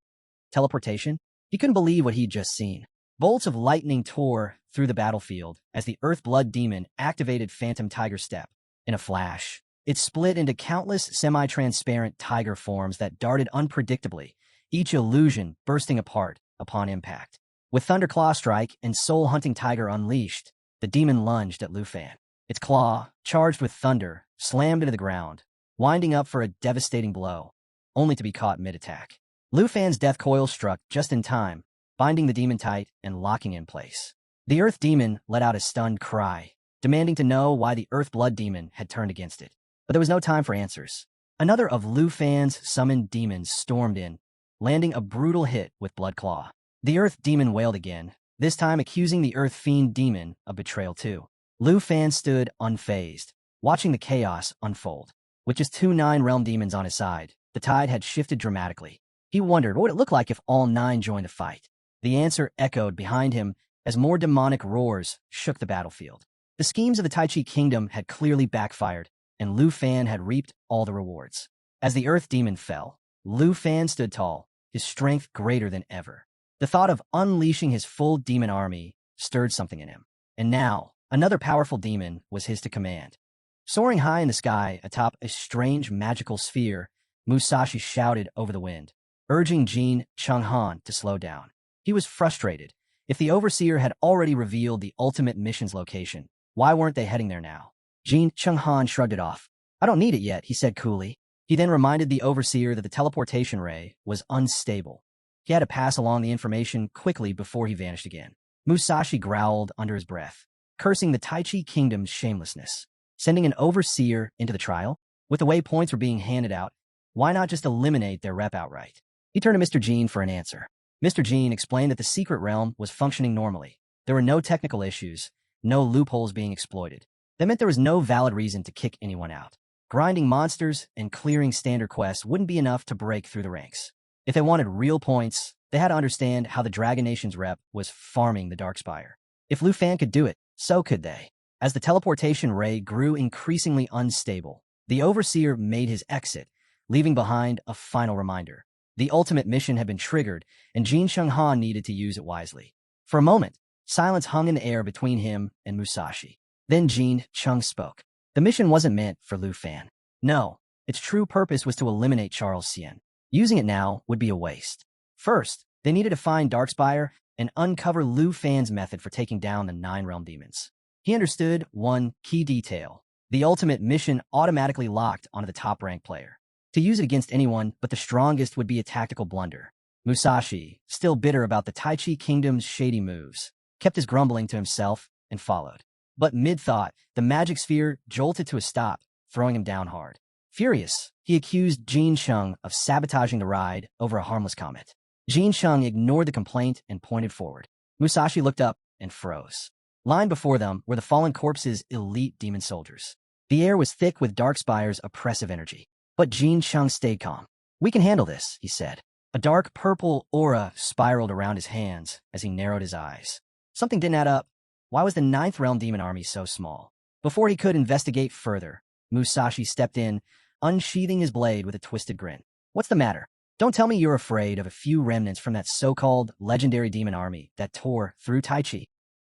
teleportation? He couldn't believe what he'd just seen. Bolts of lightning tore through the battlefield as the Earth Blood Demon activated Phantom Tiger Step. In a flash, it split into countless semi-transparent tiger forms that darted unpredictably, each illusion bursting apart upon impact. With Thunderclaw Strike and Soul Hunting Tiger unleashed, the demon lunged at Lu Fan. Its claw, charged with thunder, slammed into the ground, winding up for a devastating blow, only to be caught mid-attack. Lu Fan's death coil struck just in time, binding the demon tight and locking in place. The Earth Demon let out a stunned cry, demanding to know why the Earth Blood Demon had turned against it. But there was no time for answers. Another of Lu Fan's summoned demons stormed in, landing a brutal hit with Blood Claw. The Earth Demon wailed again, this time accusing the Earth Fiend Demon of betrayal too. Lu Fan stood unfazed, watching the chaos unfold. With just 2 9-realm demons on his side, the tide had shifted dramatically. He wondered what would it look like if all 9 joined the fight. The answer echoed behind him as more demonic roars shook the battlefield. The schemes of the Tai Chi Kingdom had clearly backfired, and Lu Fan had reaped all the rewards. As the Earth Demon fell, Lu Fan stood tall, his strength greater than ever. The thought of unleashing his full demon army stirred something in him. And now, another powerful demon was his to command. Soaring high in the sky atop a strange magical sphere, Musashi shouted over the wind, urging Jin Chunghan to slow down. He was frustrated. If the Overseer had already revealed the ultimate mission's location, why weren't they heading there now? Jin Chunghan shrugged it off. I don't need it yet, he said coolly. He then reminded the Overseer that the teleportation ray was unstable. He had to pass along the information quickly before he vanished again. Musashi growled under his breath, cursing the Tai Chi Kingdom's shamelessness. Sending an Overseer into the trial? With the way points were being handed out, why not just eliminate their rep outright? He turned to Mr. Jean for an answer. Mr. Jean explained that the secret realm was functioning normally. There were no technical issues, no loopholes being exploited. That meant there was no valid reason to kick anyone out. Grinding monsters and clearing standard quests wouldn't be enough to break through the ranks. If they wanted real points, they had to understand how the Dragon Nation's rep was farming the Darkspire. If Lu Fan could do it, so could they. As the teleportation ray grew increasingly unstable, the Overseer made his exit, leaving behind a final reminder. The ultimate mission had been triggered, and Jin Chunghan needed to use it wisely. For a moment, silence hung in the air between him and Musashi. Then Jin Chung spoke. The mission wasn't meant for Lu Fan. No, its true purpose was to eliminate Charles Hsien. Using it now would be a waste. First, they needed to find Darkspire and uncover Lu Fan's method for taking down the 9-realm demons. He understood one key detail. The ultimate mission automatically locked onto the top-ranked player. To use it against anyone but the strongest would be a tactical blunder. Musashi, still bitter about the Tai Chi Kingdom's shady moves, kept his grumbling to himself and followed. But mid-thought, the magic sphere jolted to a stop, throwing him down hard. Furious, he accused Jin Chung of sabotaging the ride over a harmless comet. Jin Chung ignored the complaint and pointed forward. Musashi looked up and froze. Lying before them were the fallen corpses' elite demon soldiers. The air was thick with Darkspire's oppressive energy. But Jin Chung stayed calm. We can handle this, he said. A dark purple aura spiraled around his hands as he narrowed his eyes. Something didn't add up. Why was the 9th realm demon army so small? Before he could investigate further, Musashi stepped in, unsheathing his blade with a twisted grin. What's the matter? Don't tell me you're afraid of a few remnants from that so-called legendary demon army that tore through Tai Chi.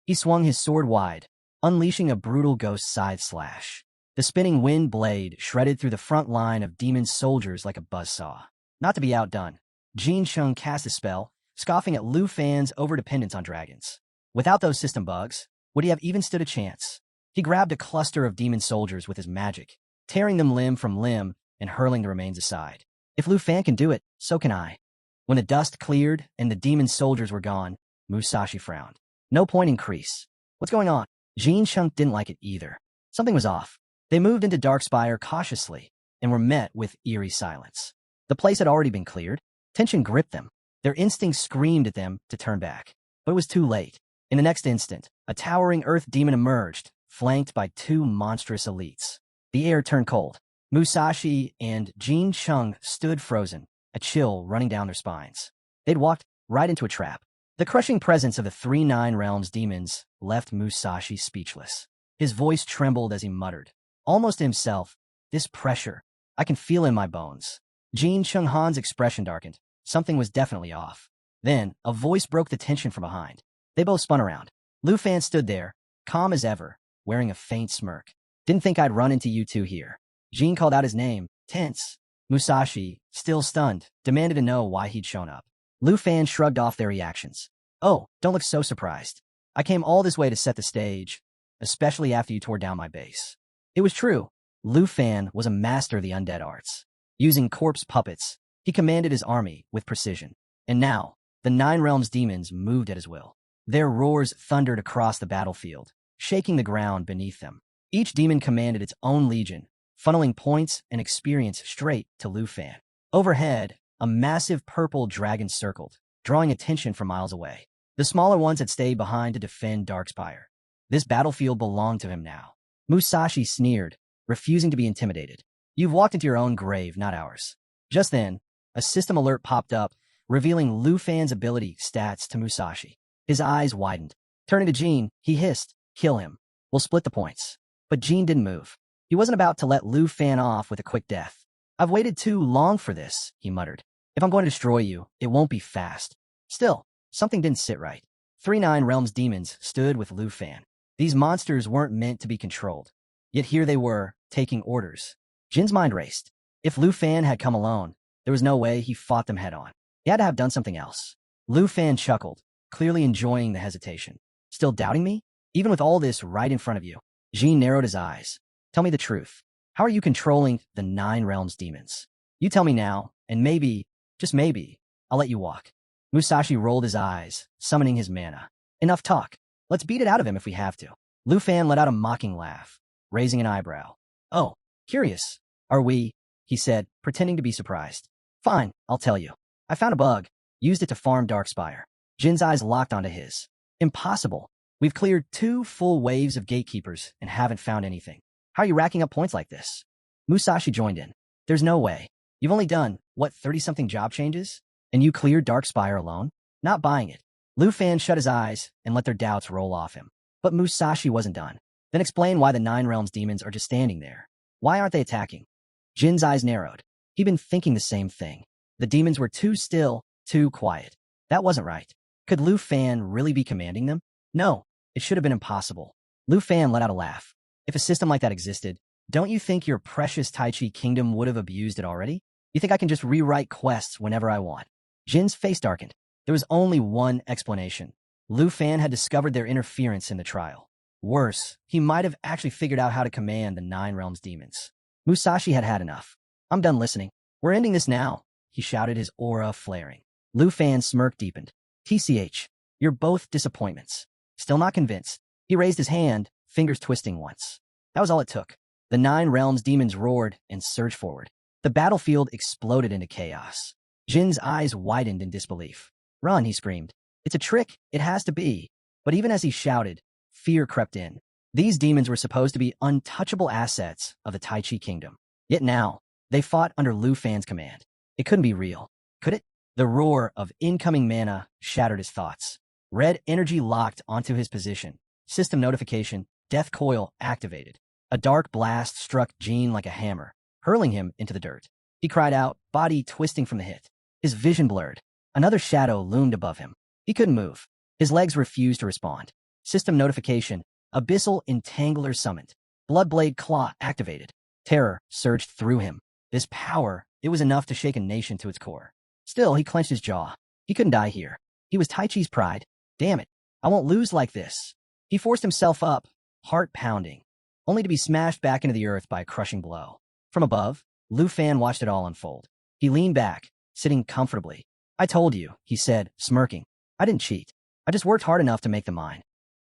He swung his sword wide, unleashing a brutal ghost side slash. The spinning wind blade shredded through the front line of demon soldiers like a buzzsaw. Not to be outdone, Jin Chung cast a spell, scoffing at Lu Fan's overdependence on dragons. Without those system bugs, would he have even stood a chance? He grabbed a cluster of demon soldiers with his magic, tearing them limb from limb and hurling the remains aside. If Lu Fan can do it, so can I. When the dust cleared and the demon soldiers were gone, Musashi frowned. No point in crease. What's going on? Jin Chung didn't like it either. Something was off. They moved into Darkspire cautiously and were met with eerie silence. The place had already been cleared. Tension gripped them. Their instincts screamed at them to turn back. But it was too late. In the next instant, a towering earth demon emerged, flanked by 2 monstrous elites. The air turned cold. Musashi and Jin Chung stood frozen, a chill running down their spines. They'd walked right into a trap. The crushing presence of the 3 9 realms demons left Musashi speechless. His voice trembled as he muttered, almost to himself, this pressure, I can feel in my bones. Jin Chunghan's expression darkened. Something was definitely off. Then, a voice broke the tension from behind. They both spun around. Lu Fan stood there, calm as ever, wearing a faint smirk. Didn't think I'd run into you two here. Jin called out his name, tense. Musashi, still stunned, demanded to know why he'd shown up. Lu Fan shrugged off their reactions. Oh, don't look so surprised. I came all this way to set the stage, especially after you tore down my base. It was true. Lu Fan was a master of the undead arts. Using corpse puppets, he commanded his army with precision. And now, the 9 realms demons moved at his will. Their roars thundered across the battlefield, shaking the ground beneath them. Each demon commanded its own legion, funneling points and experience straight to Lu Fan. Overhead, a massive purple dragon circled, drawing attention from miles away. The smaller ones had stayed behind to defend Darkspire. This battlefield belonged to him now. Musashi sneered, refusing to be intimidated. You've walked into your own grave, not ours. Just then, a system alert popped up, revealing Lu Fan's ability stats to Musashi. His eyes widened. Turning to Jean, he hissed, "Kill him. We'll split the points." But Jean didn't move. He wasn't about to let Lu Fan off with a quick death. "I've waited too long for this," he muttered. "If I'm going to destroy you, it won't be fast." Still, something didn't sit right. 3 Nine Realms demons stood with Lu Fan. These monsters weren't meant to be controlled. Yet here they were, taking orders. Jin's mind raced. If Lu Fan had come alone, there was no way he fought them head-on. He had to have done something else. Lu Fan chuckled, clearly enjoying the hesitation. "Still doubting me? Even with all this right in front of you?" Jean narrowed his eyes. "Tell me the truth. How are you controlling the 9 Realms demons? You tell me now, and maybe, just maybe, I'll let you walk." Musashi rolled his eyes, summoning his mana. "Enough talk. Let's beat it out of him if we have to." Lu Fan let out a mocking laugh, raising an eyebrow. "Oh, curious. Are we?" he said, pretending to be surprised. "Fine, I'll tell you. I found a bug. Used it to farm Darkspire." Jin's eyes locked onto his. "Impossible. We've cleared 2 full waves of gatekeepers and haven't found anything. How are you racking up points like this?" Musashi joined in. "There's no way. You've only done, 30-something job changes? And you cleared Darkspire alone? Not buying it." Lu Fan shut his eyes and let their doubts roll off him. But Musashi wasn't done. "Then explain why the 9 Realms demons are just standing there. Why aren't they attacking?" Jin's eyes narrowed. He'd been thinking the same thing. The demons were too still, too quiet. That wasn't right. Could Lu Fan really be commanding them? No, it should have been impossible. Lu Fan let out a laugh. "If a system like that existed, don't you think your precious Tai Chi kingdom would have abused it already? You think I can just rewrite quests whenever I want?" Jin's face darkened. There was only one explanation. Lu Fan had discovered their interference in the trial. Worse, he might have actually figured out how to command the 9 Realms demons. Musashi had had enough. "I'm done listening. We're ending this now," he shouted, his aura flaring. Lu Fan's smirk deepened. "TCH, you're both disappointments." Still not convinced, he raised his hand, fingers twisting once. That was all it took. The 9 Realms demons roared and surged forward. The battlefield exploded into chaos. Jin's eyes widened in disbelief. "Run," he screamed. "It's a trick, it has to be." But even as he shouted, fear crept in. These demons were supposed to be untouchable assets of the Tai Chi kingdom. Yet now, they fought under Lu Fan's command. It couldn't be real, could it? The roar of incoming mana shattered his thoughts. Red energy locked onto his position. System notification, death coil activated. A dark blast struck Jean like a hammer, hurling him into the dirt. He cried out, body twisting from the hit. His vision blurred. Another shadow loomed above him. He couldn't move. His legs refused to respond. System notification, abyssal entangler summoned. Bloodblade claw activated. Terror surged through him. This power, it was enough to shake a nation to its core. Still, he clenched his jaw. He couldn't die here. He was Tai Chi's pride. Damn it, I won't lose like this. He forced himself up, heart pounding, only to be smashed back into the earth by a crushing blow. From above, Lu Fan watched it all unfold. He leaned back, sitting comfortably. "I told you," he said, smirking. "I didn't cheat. I just worked hard enough to make them mine."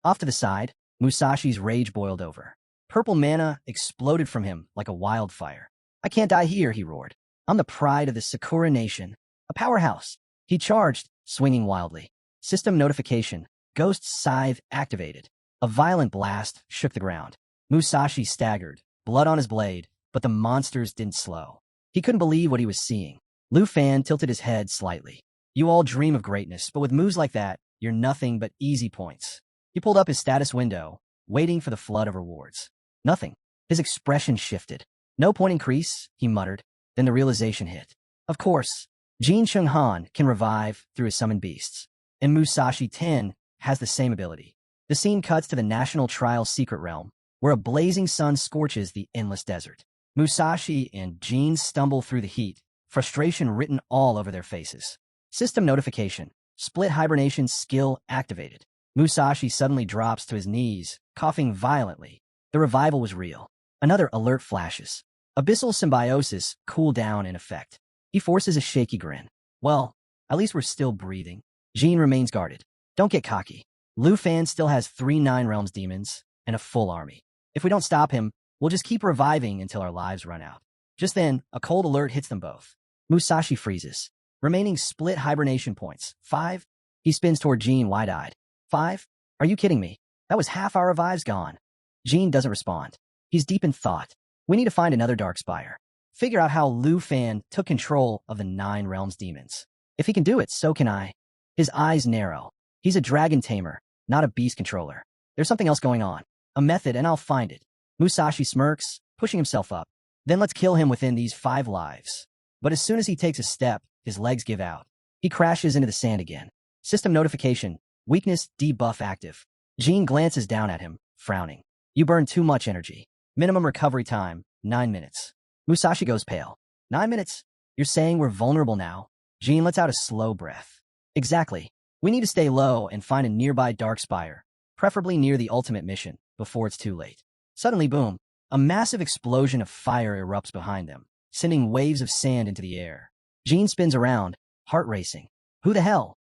Off to the side, Musashi's rage boiled over. Purple mana exploded from him like a wildfire. "I can't die here," he roared. "I'm the pride of the Sakura Nation. A powerhouse." He charged, swinging wildly. System notification, Ghost Scythe activated. A violent blast shook the ground. Musashi staggered, blood on his blade, but the monsters didn't slow. He couldn't believe what he was seeing. Lu Fan tilted his head slightly. "You all dream of greatness, but with moves like that, you're nothing but easy points." He pulled up his status window, waiting for the flood of rewards. Nothing. His expression shifted. "No point increase," he muttered. Then the realization hit. Of course, Jin Chunghan can revive through his summoned beasts, and Musashi 10 has the same ability. The scene cuts to the National Trial Secret Realm, where a blazing sun scorches the endless desert. Musashi and Jin stumble through the heat, frustration written all over their faces. System notification, split hibernation skill activated. Musashi suddenly drops to his knees, coughing violently. The revival was real. Another alert flashes. Abyssal symbiosis cooldown in effect. He forces a shaky grin. "Well, at least we're still breathing." Jean remains guarded. "Don't get cocky. Lu Fan still has 3 9 Realms demons and a full army. If we don't stop him, We'll just keep reviving until our lives run out. Just then, a cold alert hits them both. Musashi freezes. Remaining split hibernation points. 5. He spins toward Jean wide-eyed. 5? Are you kidding me? That was half our revives gone. Jean doesn't respond. He's deep in thought. We need to find another Dark Spire. Figure out how Lu Fan took control of the 9 Realms demons. If he can do it, so can I. His eyes narrow. He's a dragon tamer, not a beast controller. There's something else going on. A method, and I'll find it. Musashi smirks, pushing himself up. Then let's kill him within these 5 lives. But as soon as he takes a step, his legs give out. He crashes into the sand again. System notification. Weakness debuff active. Jean glances down at him, frowning. You burned too much energy. Minimum recovery time, 9 minutes. Musashi goes pale. 9 minutes? You're saying we're vulnerable now? Jean lets out a slow breath. Exactly. We need to stay low and find a nearby Dark Spire, preferably near the ultimate mission, before it's too late. Suddenly, boom, a massive explosion of fire erupts behind them, sending waves of sand into the air. Jean spins around, heart racing. Who the hell?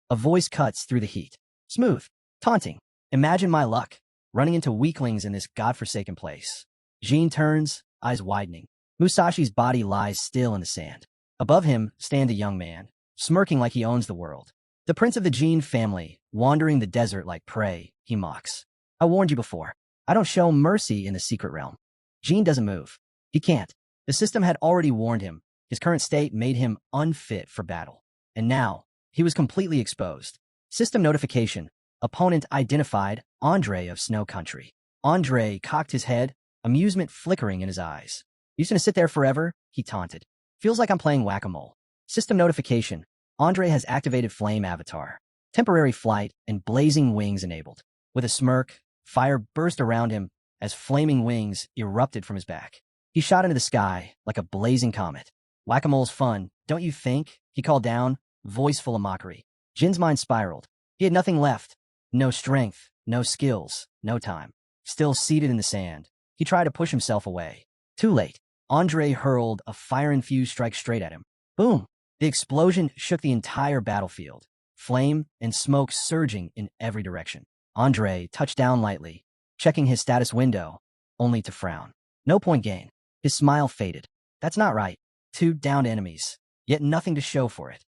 A voice cuts through the heat. Smooth. Taunting. Imagine my luck, running into weaklings in this godforsaken place. Jean turns, eyes widening. Musashi's body lies still in the sand. Above him stands a young man, smirking like he owns the world. The prince of the Jean family, wandering the desert like prey, he mocks. I warned you before. I don't show mercy in the secret realm. Jean doesn't move. He can't. The system had already warned him. His current state made him unfit for battle. And now, he was completely exposed. System notification. Opponent identified, Andre of Snow Country. Andre cocked his head, amusement flickering in his eyes. You gonna sit there forever? He taunted. Feels like I'm playing whack-a-mole. System notification. Andre has activated Flame Avatar. Temporary flight and blazing wings enabled. With a smirk, fire burst around him as flaming wings erupted from his back. He shot into the sky like a blazing comet. Whack-a-mole's fun, don't you think? He called down, voice full of mockery. Jin's mind spiraled. He had nothing left. No strength, no skills, no time. Still seated in the sand, he tried to push himself away. Too late. Andre hurled a fire-infused strike straight at him. Boom! The explosion shook the entire battlefield, flame and smoke surging in every direction. Andre touched down lightly, checking his status window, only to frown. No point gain. His smile faded. That's not right. 2 downed enemies, yet nothing to show for it.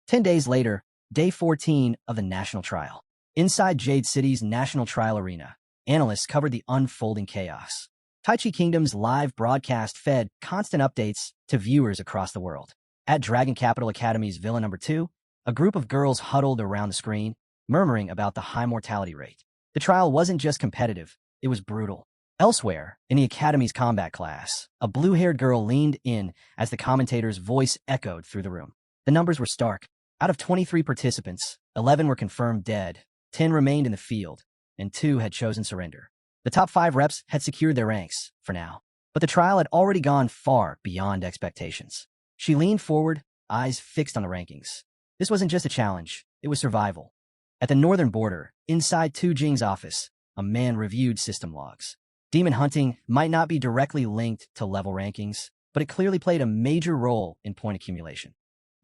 10 days later, day 14 of the national trial. Inside Jade City's National Trial Arena, analysts covered the unfolding chaos. Taichi Kingdom's live broadcast fed constant updates to viewers across the world. At Dragon Capital Academy's Villa No. 2, a group of girls huddled around the screen, murmuring about the high mortality rate. The trial wasn't just competitive, it was brutal. Elsewhere, in the Academy's combat class, a blue-haired girl leaned in as the commentator's voice echoed through the room. The numbers were stark. Out of 23 participants, 11 were confirmed dead, 10 remained in the field, and 2 had chosen surrender. The top 5 reps had secured their ranks, for now. But the trial had already gone far beyond expectations. She leaned forward, eyes fixed on the rankings. This wasn't just a challenge, it was survival. At the northern border, inside Tu Jing's office, a man reviewed system logs. Demon hunting might not be directly linked to level rankings, but it clearly played a major role in point accumulation.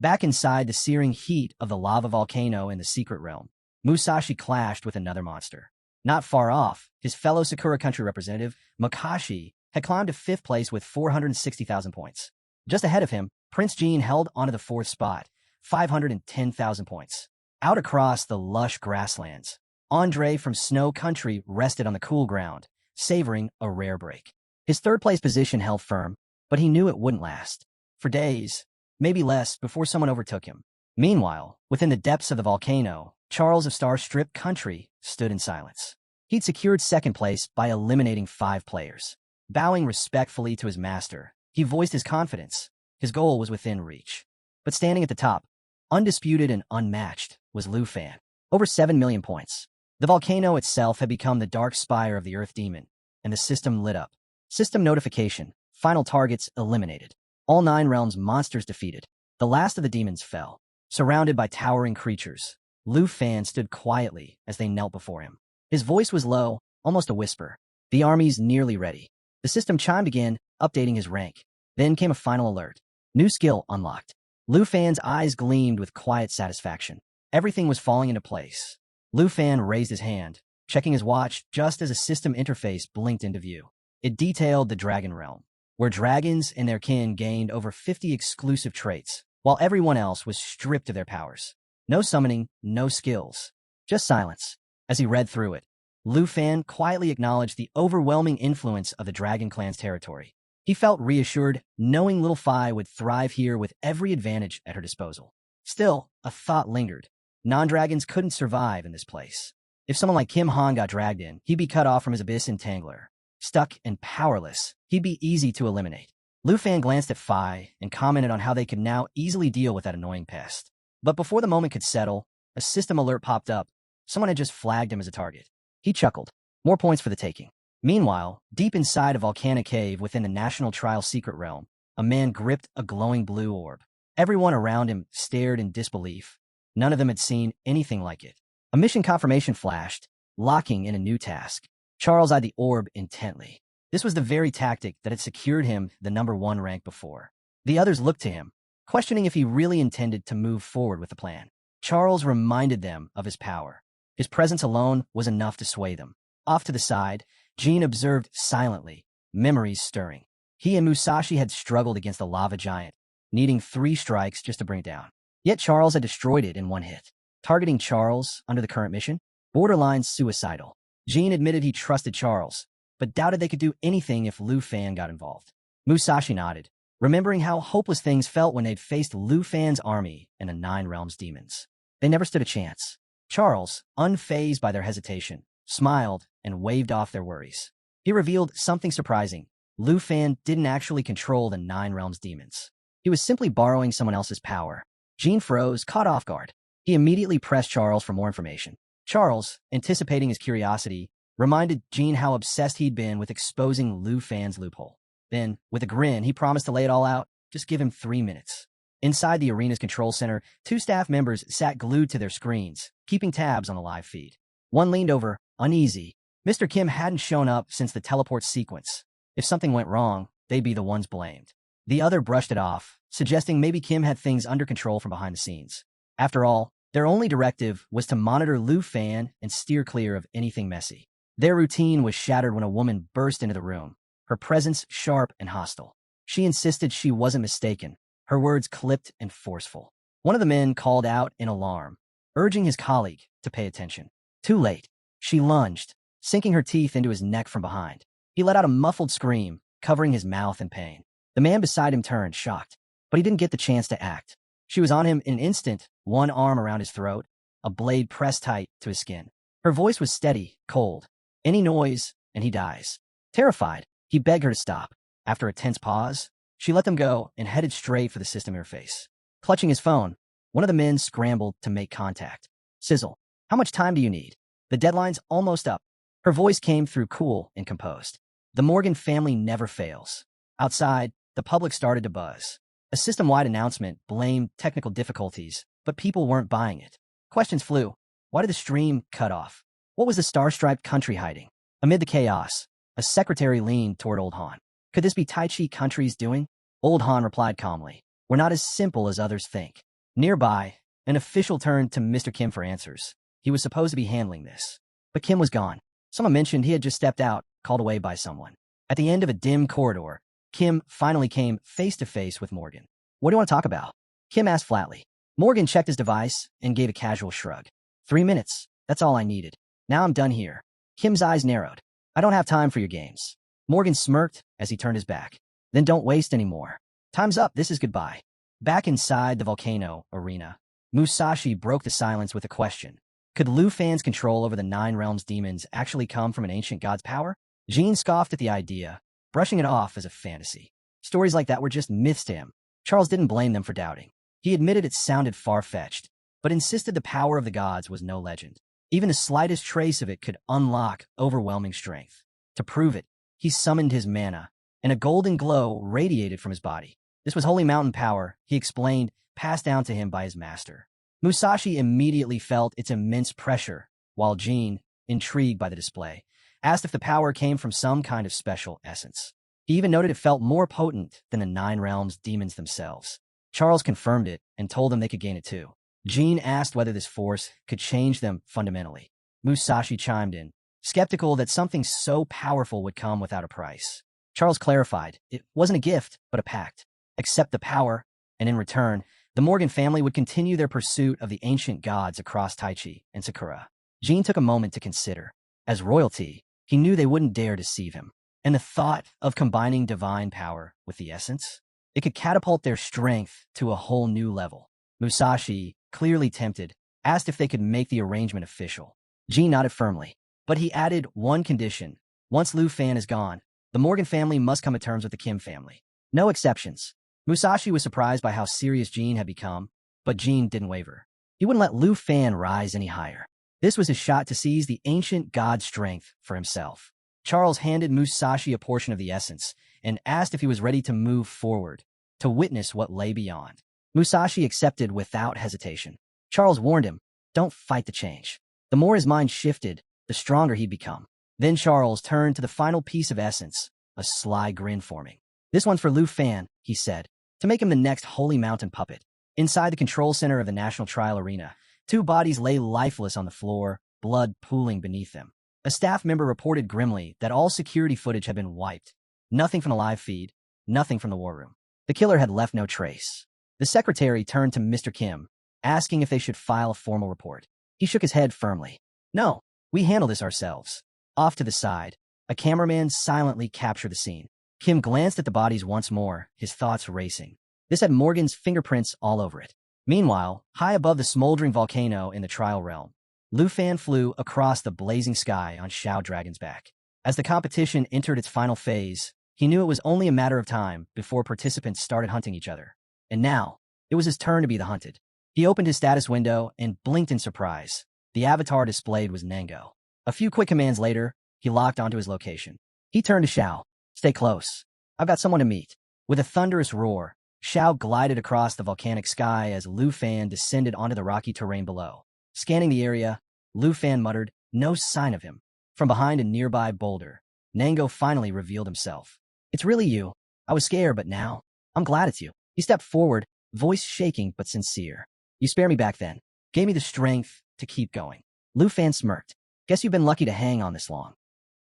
Back inside the searing heat of the lava volcano in the secret realm, Musashi clashed with another monster. Not far off, his fellow Sakura Country representative, Makashi, had climbed to 5th place with 460,000 points. Just ahead of him, Prince Jean held onto the 4th spot, 510,000 points. Out across the lush grasslands, Andre from Snow Country rested on the cool ground, savoring a rare break. His 3rd place position held firm, but he knew it wouldn't last. For days, maybe less, before someone overtook him. Meanwhile, within the depths of the volcano, Charles of Star Strip Country stood in silence. He'd secured 2nd place by eliminating 5 players. Bowing respectfully to his master, he voiced his confidence. His goal was within reach. But standing at the top, undisputed and unmatched, was Lu Fan. Over 7 million points. The volcano itself had become the dark spire of the Earth Demon, and the system lit up. System notification. Final targets eliminated. All 9 realms monsters defeated. The last of the demons fell. Surrounded by towering creatures, Lu Fan stood quietly as they knelt before him. His voice was low, almost a whisper. The army's nearly ready. The system chimed again, updating his rank. Then came a final alert. New skill unlocked. Lu Fan's eyes gleamed with quiet satisfaction. Everything was falling into place. Lu Fan raised his hand, checking his watch just as a system interface blinked into view. It detailed the Dragon Realm, where dragons and their kin gained over 50 exclusive traits, while everyone else was stripped of their powers. No summoning, no skills, just silence. As he read through it, Lu Fan quietly acknowledged the overwhelming influence of the Dragon Clan's territory. He felt reassured, knowing Little Phi would thrive here with every advantage at her disposal. Still, a thought lingered. Non-dragons couldn't survive in this place. If someone like Kim Han got dragged in, he'd be cut off from his abyss entangler. Stuck and powerless, he'd be easy to eliminate. Lu Fan glanced at Phi and commented on how they could now easily deal with that annoying pest. But before the moment could settle, a system alert popped up. Someone had just flagged him as a target. He chuckled. More points for the taking. Meanwhile, deep inside a volcanic cave within the National Trial Secret Realm, a man gripped a glowing blue orb. Everyone around him stared in disbelief. None of them had seen anything like it. A mission confirmation flashed, locking in a new task. Charles eyed the orb intently. This was the very tactic that had secured him the #1 rank before. The others looked to him, questioning if he really intended to move forward with the plan. Charles reminded them of his power. His presence alone was enough to sway them. Off to the side, Jean observed silently, memories stirring. He and Musashi had struggled against the lava giant, needing 3 strikes just to bring it down. Yet Charles had destroyed it in 1 hit. Targeting Charles under the current mission? Borderline suicidal. Jean admitted he trusted Charles, but doubted they could do anything if Lu Fan got involved. Musashi nodded, remembering how hopeless things felt when they'd faced Lu Fan's army and the 9 Realms demons. They never stood a chance. Charles, unfazed by their hesitation, smiled and waved off their worries. He revealed something surprising. Lu Fan didn't actually control the 9 Realms demons. He was simply borrowing someone else's power. Jean froze, caught off guard. He immediately pressed Charles for more information. Charles, anticipating his curiosity, reminded Jean how obsessed he'd been with exposing Lu Fan's loophole. Then, with a grin, he promised to lay it all out. Just give him 3 minutes. Inside the arena's control center, 2 staff members sat glued to their screens, keeping tabs on the live feed. One leaned over, uneasy. Mr. Kim hadn't shown up since the teleport sequence. If something went wrong, they'd be the ones blamed. The other brushed it off, suggesting maybe Kim had things under control from behind the scenes. After all, their only directive was to monitor Lu Fan and steer clear of anything messy. Their routine was shattered when a woman burst into the room, her presence sharp and hostile. She insisted she wasn't mistaken, her words clipped and forceful. One of the men called out in alarm, urging his colleague to pay attention. Too late. She lunged, sinking her teeth into his neck from behind. He let out a muffled scream, covering his mouth in pain. The man beside him turned, shocked, but he didn't get the chance to act. She was on him in an instant, one arm around his throat, a blade pressed tight to his skin. Her voice was steady, cold. Any noise, and he dies. Terrified, he begged her to stop. After a tense pause, she let them go and headed straight for the system interface. Clutching his phone, one of the men scrambled to make contact. Sizzle, how much time do you need? The deadline's almost up. Her voice came through cool and composed. The Morgan family never fails. Outside, the public started to buzz. A system-wide announcement blamed technical difficulties, but people weren't buying it. Questions flew. Why did the stream cut off? What was the star-striped country hiding? Amid the chaos, a secretary leaned toward Old Han. Could this be Tai Chi Country's doing? Old Han replied calmly. We're not as simple as others think. Nearby, an official turned to Mr. Kim for answers. He was supposed to be handling this. But Kim was gone. Someone mentioned he had just stepped out, called away by someone. At the end of a dim corridor, Kim finally came face-to-face with Morgan. What do you want to talk about? Kim asked flatly. Morgan checked his device and gave a casual shrug. 3 minutes. That's all I needed. Now I'm done here. Kim's eyes narrowed. I don't have time for your games. Morgan smirked as he turned his back. Then don't waste any more. Time's up. This is goodbye. Back inside the volcano arena, Musashi broke the silence with a question. Could Lu Fan's control over the 9 Realms demons actually come from an ancient god's power? Jean scoffed at the idea, brushing it off as a fantasy. Stories like that were just myths to him. Charles didn't blame them for doubting. He admitted it sounded far-fetched, but insisted the power of the gods was no legend. Even the slightest trace of it could unlock overwhelming strength. To prove it, he summoned his mana, and a golden glow radiated from his body. This was holy mountain power, he explained, passed down to him by his master. Musashi immediately felt its immense pressure, while Jean, intrigued by the display, asked if the power came from some kind of special essence. He even noted it felt more potent than the 9 Realms demons themselves. Charles confirmed it and told them they could gain it too. Jean asked whether this force could change them fundamentally. Musashi chimed in. skeptical that something so powerful would come without a price. Charles clarified, it wasn't a gift, but a pact. Accept the power, and in return, the Morgan family would continue their pursuit of the ancient gods across Taichi and Sakura. Jean took a moment to consider. As royalty, he knew they wouldn't dare deceive him. And the thought of combining divine power with the essence? It could catapult their strength to a whole new level. Musashi, clearly tempted, asked if they could make the arrangement official. Jean nodded firmly, but he added one condition. Once Lu Fan is gone, the Morgan family must come to terms with the Kim family. No exceptions. Musashi was surprised by how serious Jean had become, but Jean didn't waver. He wouldn't let Lu Fan rise any higher. This was his shot to seize the ancient god strength for himself. Charles handed Musashi a portion of the essence and asked if he was ready to move forward, to witness what lay beyond. Musashi accepted without hesitation. Charles warned him, don't fight the change. The more his mind shifted, the stronger he'd become. Then Charles turned to the final piece of essence, a sly grin forming. This one's for Lu Fan, he said, to make him the next Holy Mountain puppet. Inside the control center of the National Trial Arena, two bodies lay lifeless on the floor, blood pooling beneath them. A staff member reported grimly that all security footage had been wiped. Nothing from the live feed, nothing from the war room. The killer had left no trace. The secretary turned to Mr. Kim, asking if they should file a formal report. He shook his head firmly. No, we handle this ourselves. Off to the side, a cameraman silently captured the scene. Kim glanced at the bodies once more, his thoughts racing. This had Morgan's fingerprints all over it. Meanwhile, high above the smoldering volcano in the trial realm, Lu Fan flew across the blazing sky on Shao Dragon's back. As the competition entered its final phase, he knew it was only a matter of time before participants started hunting each other. And now, it was his turn to be the hunted. He opened his status window and blinked in surprise. The avatar displayed was Nango. A few quick commands later, he locked onto his location. He turned to Shao. Stay close. I've got someone to meet. With a thunderous roar, Shao glided across the volcanic sky as Lu Fan descended onto the rocky terrain below. Scanning the area, Lu Fan muttered, no sign of him. From behind a nearby boulder, Nango finally revealed himself. It's really you. I was scared, but now, I'm glad it's you. He stepped forward, voice shaking but sincere. You spared me back then. Gave me the strength to keep going. Lu Fan smirked. Guess you've been lucky to hang on this long.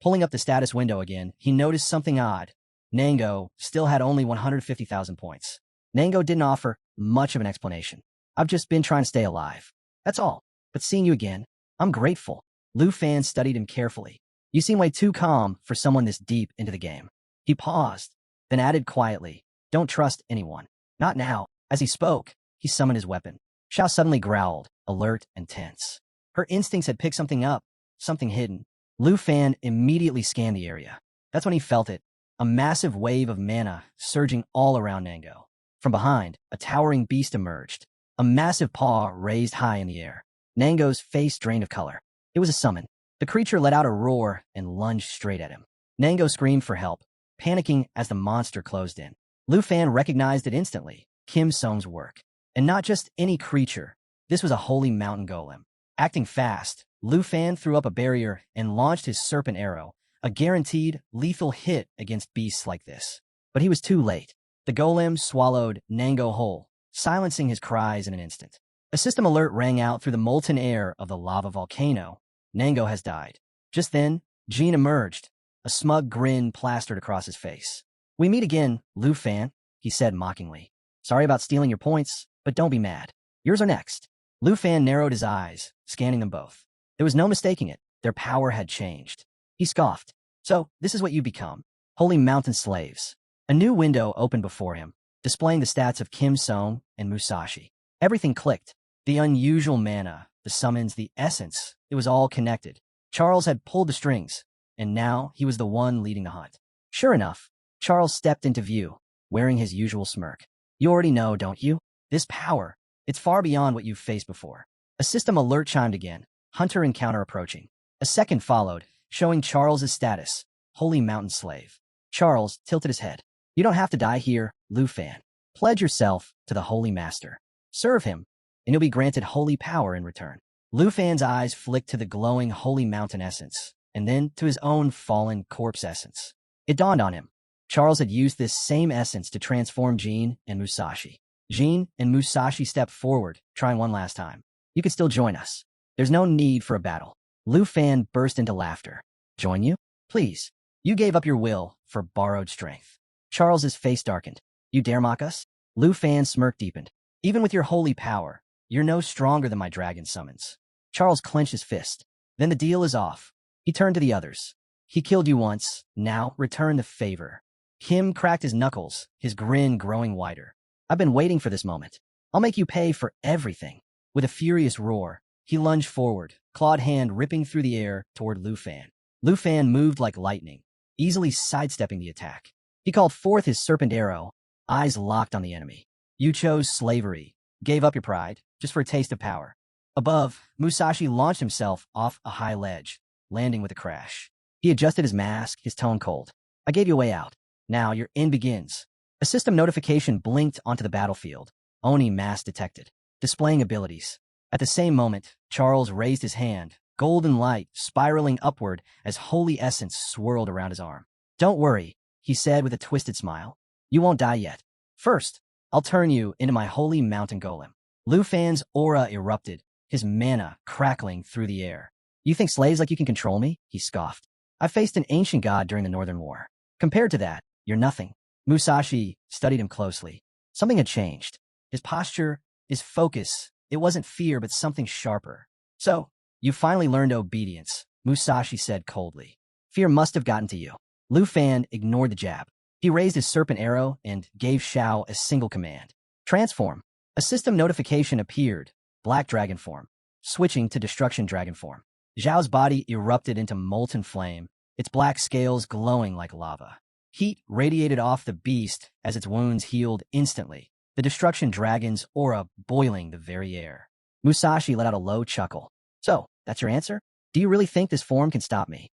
Pulling up the status window again, he noticed something odd. Nango still had only 150,000 points. Nango didn't offer much of an explanation. I've just been trying to stay alive. That's all. But seeing you again, I'm grateful. Lu Fan studied him carefully. You seem way too calm for someone this deep into the game. He paused, then added quietly, don't trust anyone. Not now. As he spoke, he summoned his weapon. Shao suddenly growled, alert and tense. Her instincts had picked something up, something hidden. Lu Fan immediately scanned the area. That's when he felt it, a massive wave of mana surging all around Nango. From behind, a towering beast emerged, a massive paw raised high in the air. Nango's face drained of color. It was a summon. The creature let out a roar and lunged straight at him. Nango screamed for help, panicking as the monster closed in. Lu Fan recognized it instantly, Kim Song's work. And not just any creature. This was a holy mountain golem. Acting fast, Lu Fan threw up a barrier and launched his serpent arrow, a guaranteed lethal hit against beasts like this. But he was too late. The golem swallowed Nango whole, silencing his cries in an instant. A system alert rang out through the molten air of the lava volcano. Nango has died. Just then, Jean emerged, a smug grin plastered across his face. We meet again, Lu Fan, he said mockingly. Sorry about stealing your points, but don't be mad. Yours are next. Lu Fan narrowed his eyes, scanning them both. There was no mistaking it. Their power had changed. He scoffed. So, this is what you become. Holy Mountain slaves. A new window opened before him, displaying the stats of Kim Song and Musashi. Everything clicked. The unusual mana, the summons, the essence. It was all connected. Charles had pulled the strings, and now he was the one leading the hunt. Sure enough, Charles stepped into view, wearing his usual smirk. You already know, don't you? This power, it's far beyond what you've faced before. A system alert chimed again, hunter encounter approaching. A second followed, showing Charles's status, Holy Mountain Slave. Charles tilted his head. You don't have to die here, Lu Fan. Pledge yourself to the Holy Master. Serve him, and you'll be granted holy power in return. Lu Fan's eyes flicked to the glowing Holy Mountain essence, and then to his own fallen corpse essence. It dawned on him. Charles had used this same essence to transform Jean and Musashi. Jean and Musashi stepped forward, trying one last time. You could still join us. There's no need for a battle. Lu Fan burst into laughter. Join you? Please. You gave up your will for borrowed strength. Charles's face darkened. You dare mock us? Lu Fan's smirk deepened. Even with your holy power, you're no stronger than my dragon summons. Charles clenched his fist. Then the deal is off. He turned to the others. He killed you once. Now return the favor. Kim cracked his knuckles, his grin growing wider. I've been waiting for this moment. I'll make you pay for everything. With a furious roar, he lunged forward, clawed hand ripping through the air toward Lu Fan. Lu Fan moved like lightning, easily sidestepping the attack. He called forth his serpent arrow, eyes locked on the enemy. You chose slavery, gave up your pride, just for a taste of power. Above, Musashi launched himself off a high ledge, landing with a crash. He adjusted his mask, his tone cold. I gave you a way out. Now your end begins. A system notification blinked onto the battlefield. Oni mask detected, displaying abilities. At the same moment, Charles raised his hand, golden light spiraling upward as holy essence swirled around his arm. Don't worry, he said with a twisted smile. You won't die yet. First, I'll turn you into my holy mountain golem. Lu Fan's aura erupted, his mana crackling through the air. You think slaves like you can control me? He scoffed. I faced an ancient god during the Northern War. Compared to that, you're nothing. Musashi studied him closely. Something had changed. His posture, his focus, it wasn't fear but something sharper. So, you finally learned obedience, Musashi said coldly. Fear must have gotten to you. Lu Fan ignored the jab. He raised his serpent arrow and gave Xiao a single command. Transform. A system notification appeared, black dragon form, switching to destruction dragon form. Zhao's body erupted into molten flame, its black scales glowing like lava. Heat radiated off the beast as its wounds healed instantly, the destruction dragon's aura boiling the very air. Musashi let out a low chuckle. So, that's your answer? Do you really think this form can stop me?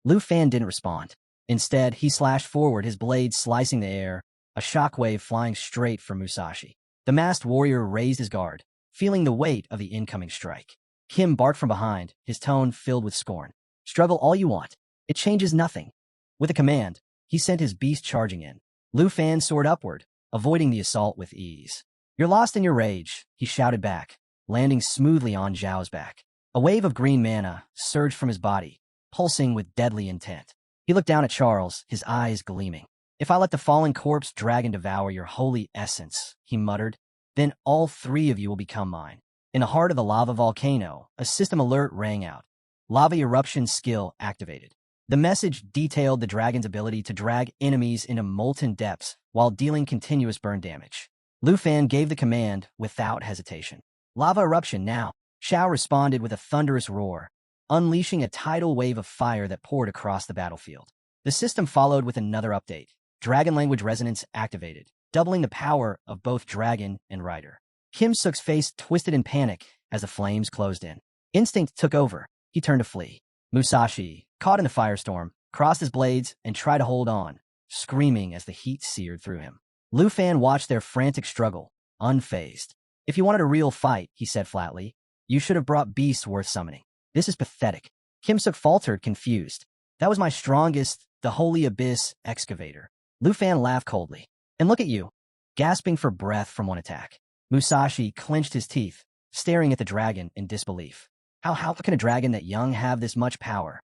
Lu Fan didn't respond. Instead, he slashed forward, his blade slicing the air, a shockwave flying straight for Musashi. The masked warrior raised his guard, feeling the weight of the incoming strike. Kim barked from behind, his tone filled with scorn. Struggle all you want. It changes nothing. With a command, he sent his beast charging in. Lu Fan soared upward, avoiding the assault with ease. You're lost in your rage, he shouted back, landing smoothly on Zhao's back. A wave of green mana surged from his body, pulsing with deadly intent. He looked down at Charles, his eyes gleaming. If I let the fallen corpse dragon devour your holy essence, he muttered, then all three of you will become mine. In the heart of the lava volcano, a system alert rang out. Lava eruption skill activated. The message detailed the dragon's ability to drag enemies into molten depths while dealing continuous burn damage. Lu Fan gave the command without hesitation. Lava eruption now. Xiao responded with a thunderous roar, unleashing a tidal wave of fire that poured across the battlefield. The system followed with another update. Dragon language resonance activated, doubling the power of both dragon and rider. Kim Suk's face twisted in panic as the flames closed in. Instinct took over. He turned to flee. Musashi, caught in the firestorm, crossed his blades and tried to hold on, screaming as the heat seared through him. Lu Fan watched their frantic struggle, unfazed. If you wanted a real fight, he said flatly, you should have brought beasts worth summoning. This is pathetic. Kim Suk faltered, confused. That was my strongest, the Holy Abyss excavator. Lu Fan laughed coldly. And look at you, gasping for breath from one attack. Musashi clenched his teeth, staring at the dragon in disbelief. How can a dragon that young have this much power?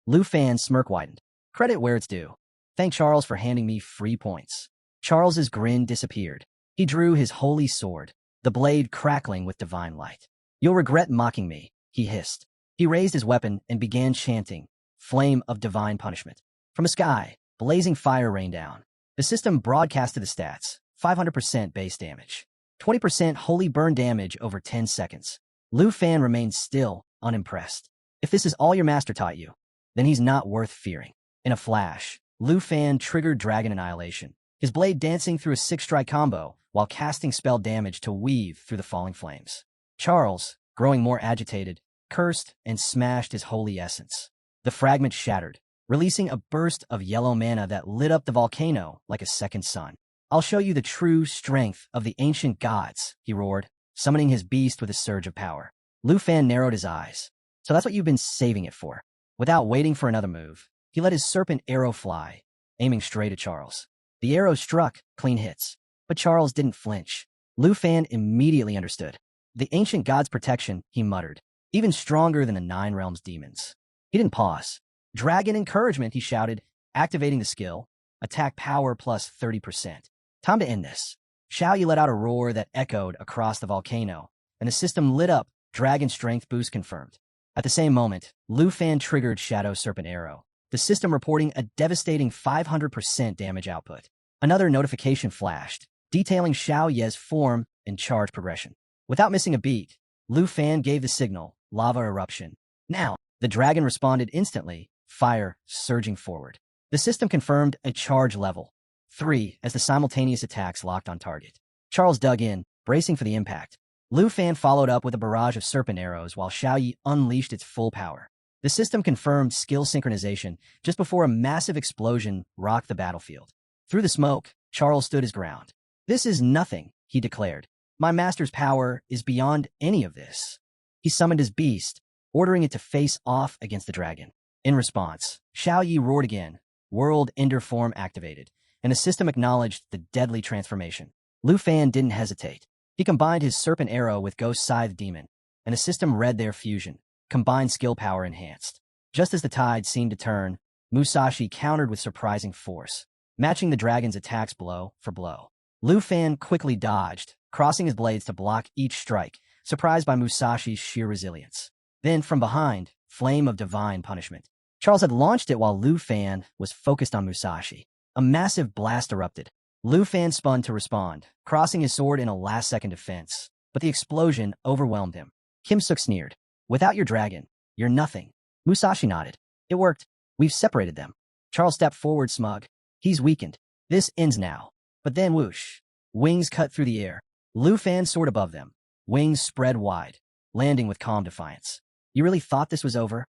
Lu Fan's smirk widened. Credit where it's due. Thank Charles for handing me free points. Charles's grin disappeared. He drew his holy sword, the blade crackling with divine light. You'll regret mocking me, he hissed. He raised his weapon and began chanting, Flame of Divine Punishment. From the sky, blazing fire rained down. The system broadcasted the stats, 500% base damage, 20% holy burn damage over 10 seconds. Lu Fan remained still, unimpressed. If this is all your master taught you, then he's not worth fearing. In a flash, Lu Fan triggered Dragon Annihilation, his blade dancing through a 6-strike combo while casting spell damage to weave through the falling flames. Charles, growing more agitated, cursed and smashed his holy essence. The fragment shattered, releasing a burst of yellow mana that lit up the volcano like a second sun. I'll show you the true strength of the ancient gods, he roared, summoning his beast with a surge of power. Lu Fan narrowed his eyes. So that's what you've been saving it for. Without waiting for another move, he let his serpent arrow fly, aiming straight at Charles. The arrow struck, clean hits, but Charles didn't flinch. Lu Fan immediately understood. The ancient god's protection, he muttered, even stronger than the 9 realms demons. He didn't pause. Dragon encouragement, he shouted, activating the skill. Attack power plus 30%. Time to end this. Xiao Yi let out a roar that echoed across the volcano, and the system lit up. Dragon strength boost confirmed. At the same moment, Lu Fan triggered Shadow Serpent Arrow, the system reporting a devastating 500% damage output. Another notification flashed, detailing Xiao Ye's form and charge progression. Without missing a beat, Lu Fan gave the signal, lava eruption. Now, the dragon responded instantly, fire surging forward. The system confirmed a charge level 3 as the simultaneous attacks locked on target. Charles dug in, bracing for the impact. Lu Fan followed up with a barrage of serpent arrows while Xiao Yi unleashed its full power. The system confirmed skill synchronization just before a massive explosion rocked the battlefield. Through the smoke, Charles stood his ground. "This is nothing," he declared. "My master's power is beyond any of this." He summoned his beast, ordering it to face off against the dragon. In response, Xiao Yi roared again, World Ender form activated, and the system acknowledged the deadly transformation. Lu Fan didn't hesitate. He combined his serpent arrow with Ghost Scythe Demon, and the system read their fusion, combined skill power enhanced. Just as the tide seemed to turn, Musashi countered with surprising force, matching the dragon's attacks blow for blow. Lu Fan quickly dodged, crossing his blades to block each strike, surprised by Musashi's sheer resilience. Then, from behind, Flame of Divine Punishment. Charles had launched it while Lu Fan was focused on Musashi. A massive blast erupted. Lu Fan spun to respond, crossing his sword in a last-second defense, but the explosion overwhelmed him. Kim Suk sneered. "Without your dragon, you're nothing." Musashi nodded. "It worked. We've separated them." Charles stepped forward smug. "He's weakened. This ends now." But then whoosh. Wings cut through the air. Lu Fan soared above them. Wings spread wide, landing with calm defiance. "You really thought this was over?"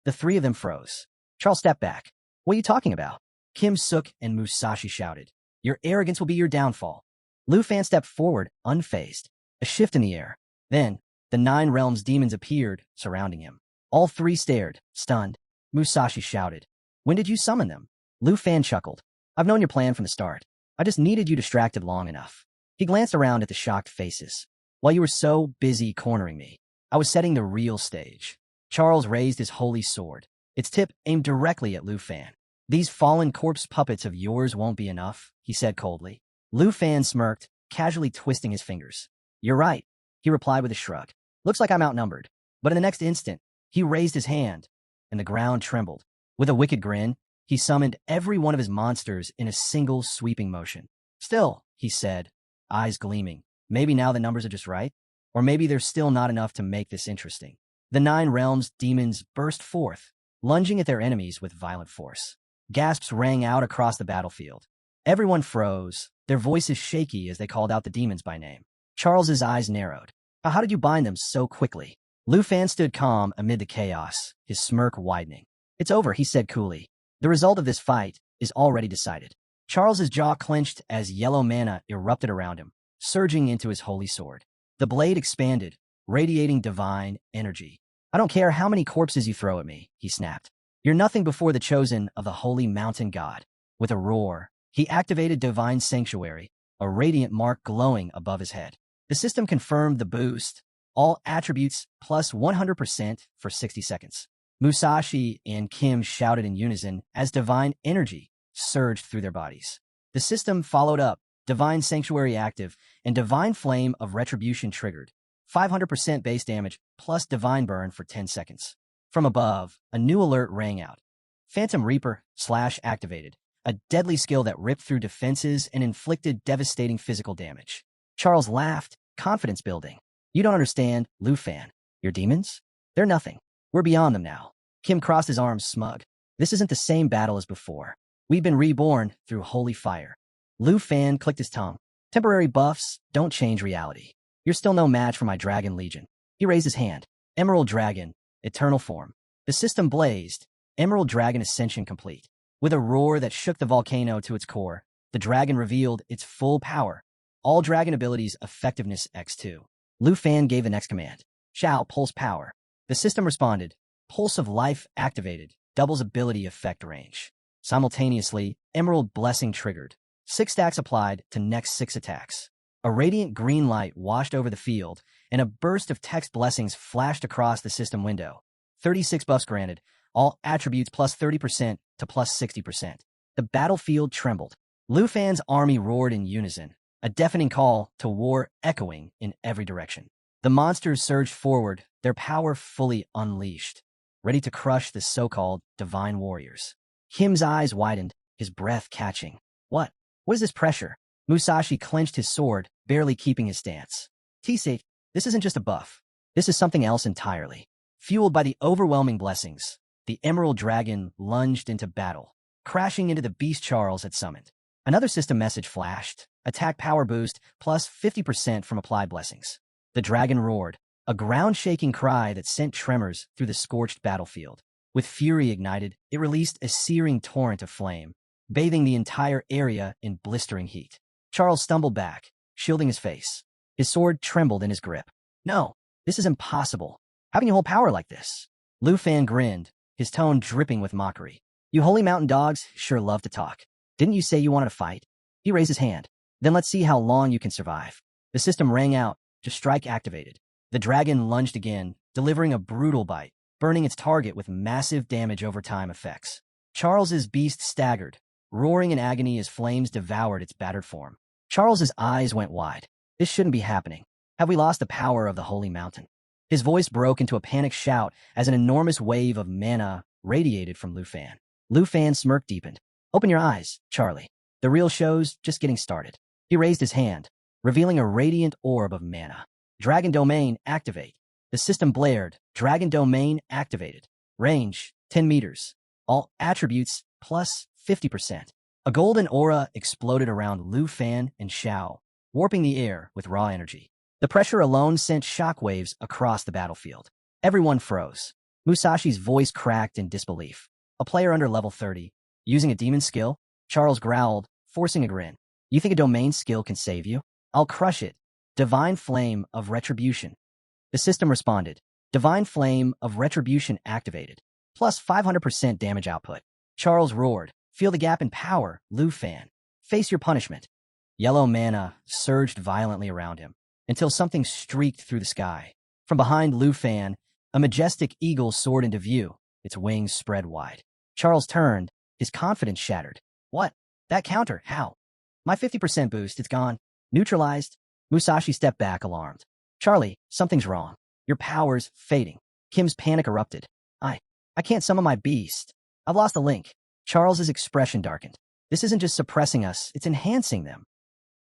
The three of them froze. Charles stepped back. "What are you talking about?" Kim Suk and Musashi shouted. "Your arrogance will be your downfall." Lu Fan stepped forward, unfazed. A shift in the air. Then, the 9 realms demons appeared, surrounding him. All three stared, stunned. Musashi shouted. "When did you summon them?" Lu Fan chuckled. "I've known your plan from the start. I just needed you distracted long enough." He glanced around at the shocked faces. "While you were so busy cornering me, I was setting the real stage." Charles raised his holy sword, its tip aimed directly at Lu Fan. "These fallen corpse puppets of yours won't be enough," he said coldly. Lu Fan smirked, casually twisting his fingers. "You're right," he replied with a shrug. "Looks like I'm outnumbered." But in the next instant, he raised his hand, and the ground trembled. With a wicked grin, he summoned every one of his monsters in a single sweeping motion. "Still," he said, eyes gleaming, "maybe now the numbers are just right? Or maybe there's still not enough to make this interesting." The 9 realms demons burst forth, lunging at their enemies with violent force. Gasps rang out across the battlefield. Everyone froze, their voices shaky as they called out the demons by name. Charles's eyes narrowed. "How did you bind them so quickly?" Lu Fan stood calm amid the chaos, his smirk widening. "It's over," he said coolly. "The result of this fight is already decided." Charles's jaw clenched as yellow mana erupted around him, surging into his holy sword. The blade expanded, radiating divine energy. "I don't care how many corpses you throw at me," he snapped. "You're nothing before the chosen of the holy mountain god." With a roar, he activated Divine Sanctuary, a radiant mark glowing above his head. The system confirmed the boost, all attributes plus 100% for 60 seconds. Musashi and Kim shouted in unison as divine energy surged through their bodies. The system followed up, Divine Sanctuary active, and Divine Flame of Retribution triggered. 500% base damage plus Divine Burn for 10 seconds. From above, a new alert rang out. Phantom Reaper / activated, a deadly skill that ripped through defenses and inflicted devastating physical damage. Charles laughed, confidence building. "You don't understand, Lu Fan. Your demons? They're nothing. We're beyond them now." Kim crossed his arms smug. "This isn't the same battle as before. We've been reborn through holy fire." Lu Fan clicked his tongue. "Temporary buffs don't change reality. You're still no match for my Dragon Legion." He raised his hand. "Emerald Dragon, eternal form." The system blazed, Emerald Dragon Ascension complete. With a roar that shook the volcano to its core, the dragon revealed its full power. All dragon abilities effectiveness x2. Lu Fan gave the next command. "Shall pulse power." The system responded. Pulse of life activated, doubles ability effect range. Simultaneously, Emerald Blessing triggered. 6 stacks applied to next 6 attacks. A radiant green light washed over the field, and a burst of text blessings flashed across the system window. 36 buffs granted, All attributes plus 30% to plus 60%. The battlefield trembled. Lu Fan's army roared in unison, a deafening call to war echoing in every direction. The monsters surged forward, their power fully unleashed, ready to crush the so-called divine warriors. Kim's eyes widened, his breath catching. What? What is this pressure? Musashi clenched his sword, barely keeping his stance. T-Sate, this isn't just a buff. This is something else entirely. Fueled by the overwhelming blessings, the Emerald Dragon lunged into battle, crashing into the beast Charles had summoned. Another system message flashed, attack power boost plus 50% from applied blessings. The dragon roared, a ground-shaking cry that sent tremors through the scorched battlefield. With fury ignited, it released a searing torrent of flame, bathing the entire area in blistering heat. Charles stumbled back, shielding his face. His sword trembled in his grip. No, this is impossible. How can you hold power like this? Lu Fan grinned, his tone dripping with mockery. You holy mountain dogs sure love to talk. Didn't you say you wanted to fight? He raised his hand. Then let's see how long you can survive. The system rang out, just strike activated. The dragon lunged again, delivering a brutal bite, burning its target with massive damage over time effects. Charles's beast staggered, roaring in agony as flames devoured its battered form. Charles's eyes went wide. This shouldn't be happening. Have we lost the power of the holy mountain? His voice broke into a panicked shout as an enormous wave of mana radiated from Lu Fan. Lu Fan's smirk deepened. Open your eyes, Charlie. The real show's just getting started. He raised his hand, revealing a radiant orb of mana. Dragon Domain, activate. The system blared. Dragon Domain activated. Range, 10 meters. All attributes, plus 50%. A golden aura exploded around Lu Fan and Xiao, warping the air with raw energy. The pressure alone sent shockwaves across the battlefield. Everyone froze. Musashi's voice cracked in disbelief. A player under level 30, using a demon skill? Charles growled, forcing a grin. You think a domain skill can save you? I'll crush it. Divine Flame of Retribution. The system responded. Divine Flame of Retribution activated. Plus 500% damage output. Charles roared. Feel the gap in power, Lu Fan. Face your punishment. Yellow mana surged violently around him, until something streaked through the sky. From behind Lu Fan, a majestic eagle soared into view, its wings spread wide. Charles turned, his confidence shattered. What? That counter, how? My 50% boost, it's gone. Neutralized. Musashi stepped back, alarmed. Charlie, something's wrong. Your power's fading. Kim's panic erupted. I can't summon my beast. I've lost the link. Charles's expression darkened. This isn't just suppressing us, it's enhancing them.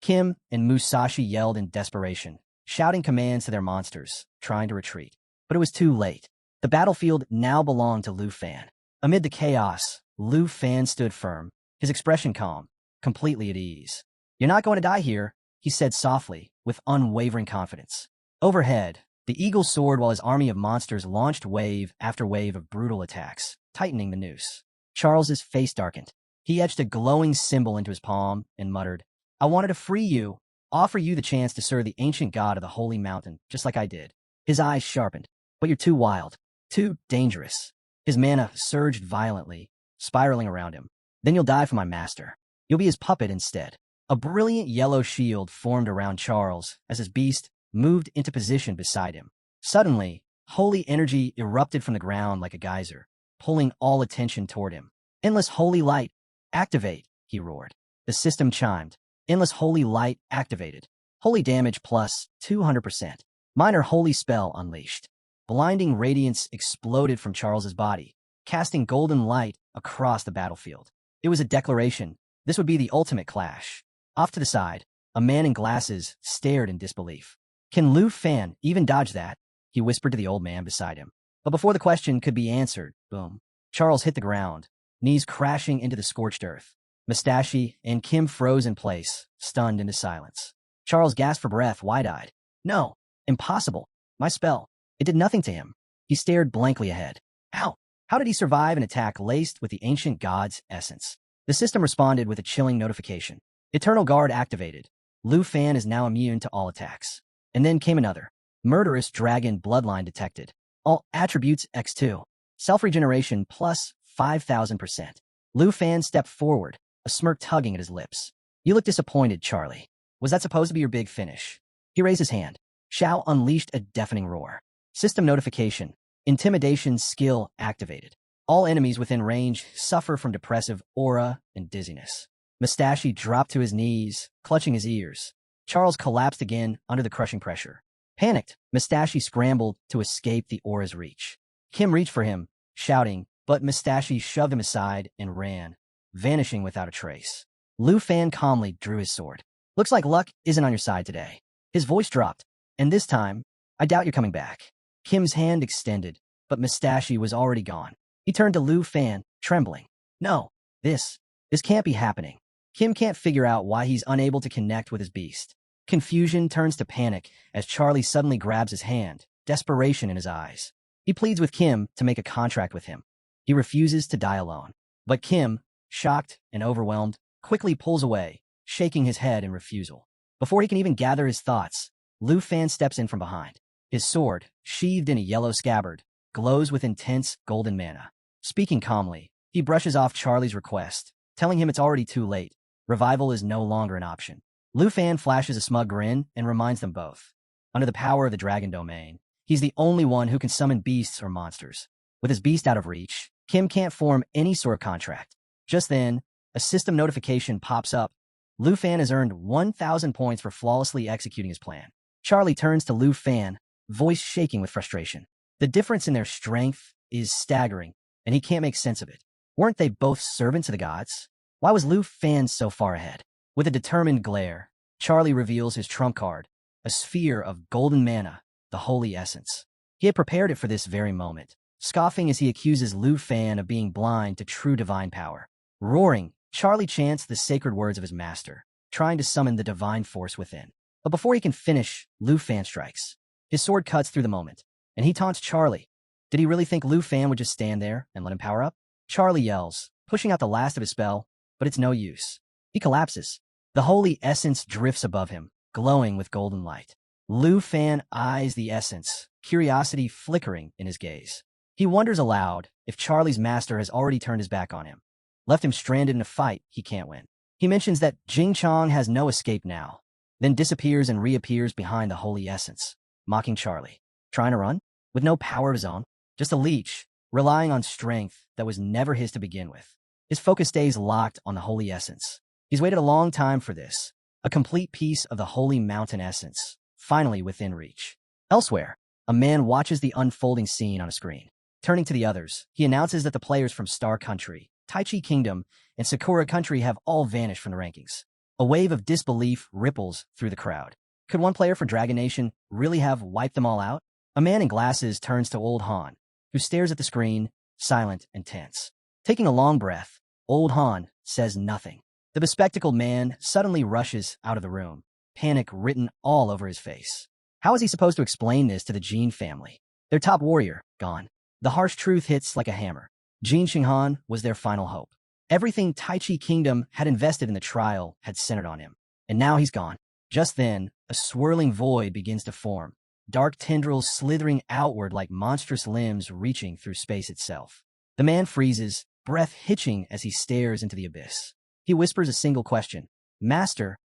Kim and Musashi yelled in desperation, shouting commands to their monsters, trying to retreat. But it was too late. The battlefield now belonged to Lu Fan. Amid the chaos, Lu Fan stood firm, his expression calm, completely at ease. You're not going to die here, he said softly, with unwavering confidence. Overhead, the eagle soared while his army of monsters launched wave after wave of brutal attacks, tightening the noose. Charles's face darkened. He etched a glowing symbol into his palm and muttered, I wanted to free you, offer you the chance to serve the ancient god of the holy mountain, just like I did. His eyes sharpened. But you're too wild, too dangerous. His mana surged violently, spiraling around him. Then you'll die for my master. You'll be his puppet instead. A brilliant yellow shield formed around Charles as his beast moved into position beside him. Suddenly, holy energy erupted from the ground like a geyser, pulling all attention toward him. Endless holy light, activate, he roared. The system chimed. Endless holy light activated. Holy damage plus 200%. Minor holy spell unleashed. Blinding radiance exploded from Charles's body, casting golden light across the battlefield. It was a declaration. This would be the ultimate clash. Off to the side, a man in glasses stared in disbelief. Can Lu Fan even dodge that? He whispered to the old man beside him. But before the question could be answered, boom. Charles hit the ground, knees crashing into the scorched earth. Mustache and Kim froze in place, stunned into silence. Charles gasped for breath, wide-eyed. No, impossible. My spell. It did nothing to him. He stared blankly ahead. How? How did he survive an attack laced with the ancient god's essence? The system responded with a chilling notification. Eternal Guard activated. Lu Fan is now immune to all attacks. And then came another. Murderous Dragon Bloodline detected. All attributes X2. Self-regeneration plus 5,000%. Lu Fan stepped forward, a smirk tugging at his lips. You look disappointed, Charlie. Was that supposed to be your big finish? He raised his hand. Xiao unleashed a deafening roar. System notification. Intimidation skill activated. All enemies within range suffer from depressive aura and dizziness. Mustache dropped to his knees, clutching his ears. Charles collapsed again under the crushing pressure. Panicked, Mustache scrambled to escape the aura's reach. Kim reached for him, shouting, but Mustache shoved him aside and ran, vanishing without a trace. Lu Fan calmly drew his sword. Looks like luck isn't on your side today. His voice dropped, and this time, I doubt you're coming back. Kim's hand extended, but Mustache was already gone. He turned to Lu Fan, trembling. No, this can't be happening. Kim can't figure out why he's unable to connect with his beast. Confusion turns to panic as Charlie suddenly grabs his hand, desperation in his eyes. He pleads with Kim to make a contract with him. He refuses to die alone. But Kim, shocked and overwhelmed, quickly pulls away, shaking his head in refusal. Before he can even gather his thoughts, Lu Fan steps in from behind. His sword, sheathed in a yellow scabbard, glows with intense golden mana. Speaking calmly, he brushes off Charlie's request, telling him it's already too late. Revival is no longer an option. Lu Fan flashes a smug grin and reminds them both. Under the power of the dragon domain, he's the only one who can summon beasts or monsters. With his beast out of reach, Kim can't form any sort of contract. Just then, a system notification pops up. Lu Fan has earned 1,000 points for flawlessly executing his plan. Charlie turns to Lu Fan, voice shaking with frustration. The difference in their strength is staggering, and he can't make sense of it. Weren't they both servants of the gods? Why was Lu Fan so far ahead? With a determined glare, Charlie reveals his trump card, a sphere of golden mana, the holy essence. He had prepared it for this very moment, scoffing as he accuses Lu Fan of being blind to true divine power. Roaring, Charlie chants the sacred words of his master, trying to summon the divine force within. But before he can finish, Lu Fan strikes. His sword cuts through the moment, and he taunts Charlie. Did he really think Lu Fan would just stand there and let him power up? Charlie yells, pushing out the last of his spell, but it's no use. He collapses. The holy essence drifts above him, glowing with golden light. Lu Fan eyes the essence, curiosity flickering in his gaze. He wonders aloud if Charlie's master has already turned his back on him, left him stranded in a fight he can't win. He mentions that Jing Chong has no escape now, then disappears and reappears behind the holy essence, mocking Charlie. Trying to run? With no power of his own? Just a leech, relying on strength that was never his to begin with. His focus stays locked on the holy essence. He's waited a long time for this, a complete piece of the holy mountain essence, finally within reach. Elsewhere, a man watches the unfolding scene on a screen. Turning to the others, he announces that the players from Star Country, Taichi Kingdom, and Sakura Country have all vanished from the rankings. A wave of disbelief ripples through the crowd. Could one player for Dragon Nation really have wiped them all out? A man in glasses turns to Old Han, who stares at the screen, silent and tense. Taking a long breath, Old Han says nothing. The bespectacled man suddenly rushes out of the room, panic written all over his face. How is he supposed to explain this to the Jin family? Their top warrior, gone. The harsh truth hits like a hammer. Jin Xinghan was their final hope. Everything Taichi Kingdom had invested in the trial had centered on him, and now he's gone. Just then, a swirling void begins to form, dark tendrils slithering outward like monstrous limbs reaching through space itself. The man freezes, breath hitching as he stares into the abyss. He whispers a single question. Master,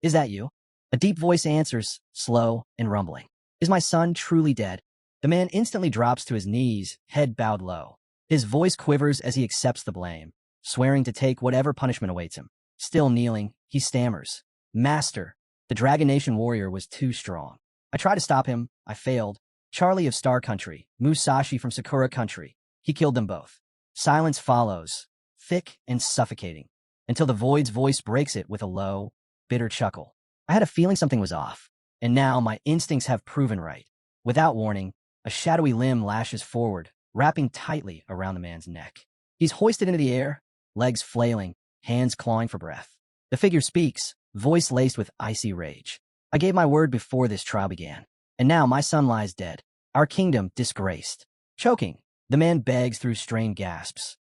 is that you? A deep voice answers, slow and rumbling. Is my son truly dead? The man instantly drops to his knees, head bowed low. His voice quivers as he accepts the blame, swearing to take whatever punishment awaits him. Still kneeling, he stammers. Master, the Dragon Nation warrior was too strong. I tried to stop him. I failed. Charlie of Star Country, Musashi from Sakura Country. He killed them both. Silence follows, thick and suffocating, until the void's voice breaks it with a low, bitter chuckle. I had a feeling something was off, and now my instincts have proven right. Without warning, a shadowy limb lashes forward, wrapping tightly around the man's neck. He's hoisted into the air, legs flailing, hands clawing for breath. The figure speaks, voice laced with icy rage. I gave my word before this trial began, and now my son lies dead, our kingdom disgraced. Choking, the man begs through strained gasps.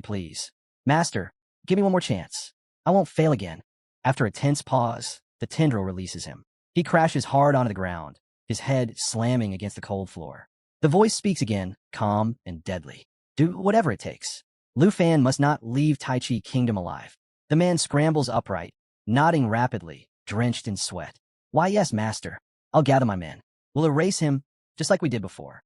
Please. Master, give me one more chance. I won't fail again. After a tense pause, the tendril releases him. He crashes hard onto the ground, his head slamming against the cold floor. The voice speaks again, calm and deadly. Do whatever it takes. Lu Fan must not leave Taichi Kingdom alive. The man scrambles upright, nodding rapidly, drenched in sweat. Why, yes, master. I'll gather my men. We'll erase him, just like we did before.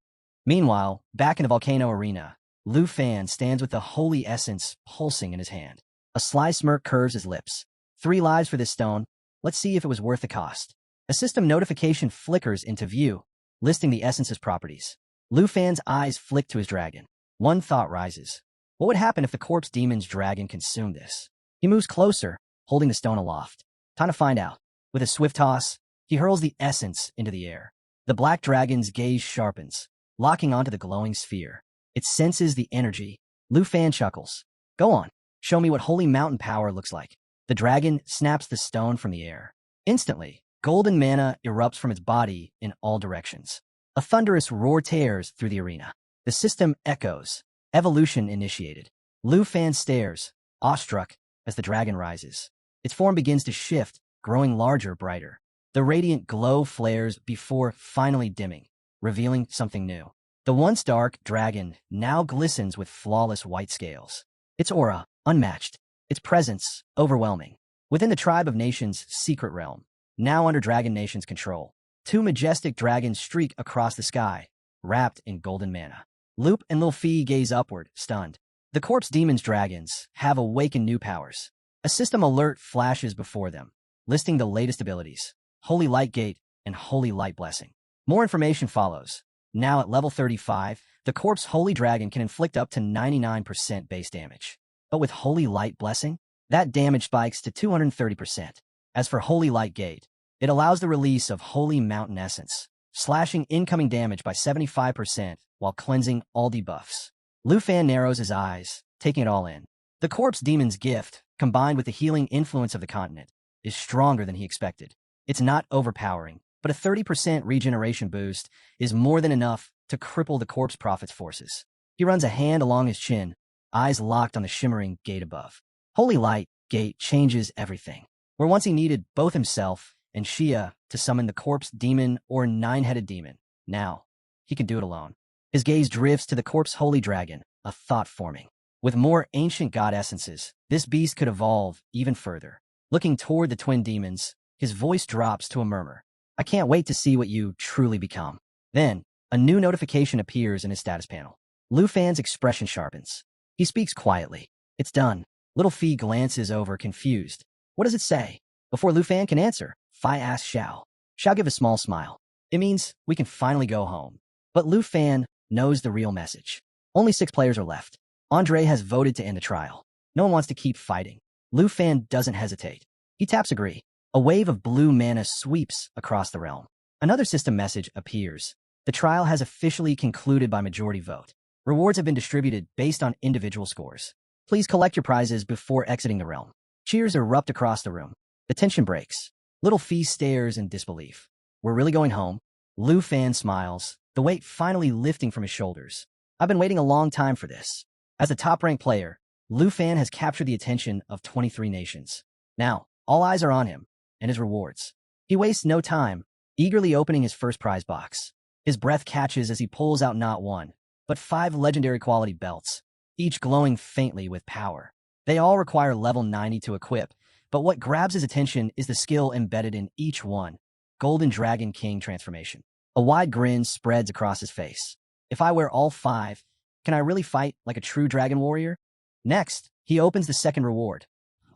Meanwhile, back in the volcano arena, Lu Fan stands with the holy essence pulsing in his hand. A sly smirk curves his lips. 3 lives for this stone. Let's see if it was worth the cost. A system notification flickers into view, listing the essence's properties. Lu Fan's eyes flick to his dragon. One thought rises. What would happen if the corpse demon's dragon consumed this? He moves closer, holding the stone aloft. Time to find out. With a swift toss, he hurls the essence into the air. The black dragon's gaze sharpens, locking onto the glowing sphere. It senses the energy. Lu Fan chuckles. Go on, show me what holy mountain power looks like. The dragon snaps the stone from the air. Instantly, golden mana erupts from its body in all directions. A thunderous roar tears through the arena. The system echoes. Evolution initiated. Lu Fan stares, awestruck, as the dragon rises. Its form begins to shift, growing larger, brighter. The radiant glow flares before finally dimming, revealing something new. The once dark dragon now glistens with flawless white scales. Its aura, unmatched. Its presence, overwhelming. Within the Tribe of Nations' secret realm, now under Dragon Nation's control, 2 majestic dragons streak across the sky, wrapped in golden mana. Loop and Lil Fee gaze upward, stunned. The corpse demon's dragons have awakened new powers. A system alert flashes before them, listing the latest abilities, Holy Light Gate and Holy Light Blessing. More information follows. Now at level 35, the corpse Holy Dragon can inflict up to 99% base damage. But with Holy Light Blessing, that damage spikes to 230%. As for Holy Light Gate, it allows the release of Holy Mountain Essence, slashing incoming damage by 75% while cleansing all debuffs. Lu Fan narrows his eyes, taking it all in. The corpse demon's gift, combined with the healing influence of the continent, is stronger than he expected. It's not overpowering, but a 30% regeneration boost is more than enough to cripple the corpse prophet's forces. He runs a hand along his chin, eyes locked on the shimmering gate above. Holy Light Gate changes everything. Where once he needed both himself and Shia to summon the corpse demon or 9-headed demon, now he can do it alone. His gaze drifts to the corpse holy dragon, a thought forming. With more ancient god essences, this beast could evolve even further. Looking toward the twin demons, his voice drops to a murmur. I can't wait to see what you truly become. Then, a new notification appears in his status panel. Lu Fan's expression sharpens. He speaks quietly. It's done. Little Fee glances over, confused. What does it say? Before Lu Fan can answer, Fi asks Xiao. Xiao gives a small smile. It means we can finally go home. But Lu Fan knows the real message. Only 6 players are left. Andre has voted to end the trial. No one wants to keep fighting. Lu Fan doesn't hesitate. He taps agree. A wave of blue mana sweeps across the realm. Another system message appears. The trial has officially concluded by majority vote. Rewards have been distributed based on individual scores. Please collect your prizes before exiting the realm. Cheers erupt across the room. The tension breaks. Little Fee stares in disbelief. We're really going home? Lu Fan smiles, the weight finally lifting from his shoulders. I've been waiting a long time for this. As the top-ranked player, Lu Fan has captured the attention of 23 nations. Now, all eyes are on him and his rewards. He wastes no time, eagerly opening his first prize box. His breath catches as he pulls out not 1, but 5 legendary quality belts, each glowing faintly with power. They all require level 90 to equip, but what grabs his attention is the skill embedded in each one. Golden Dragon King transformation. A wide grin spreads across his face. If I wear all 5, can I really fight like a true dragon warrior? Next, he opens the second reward,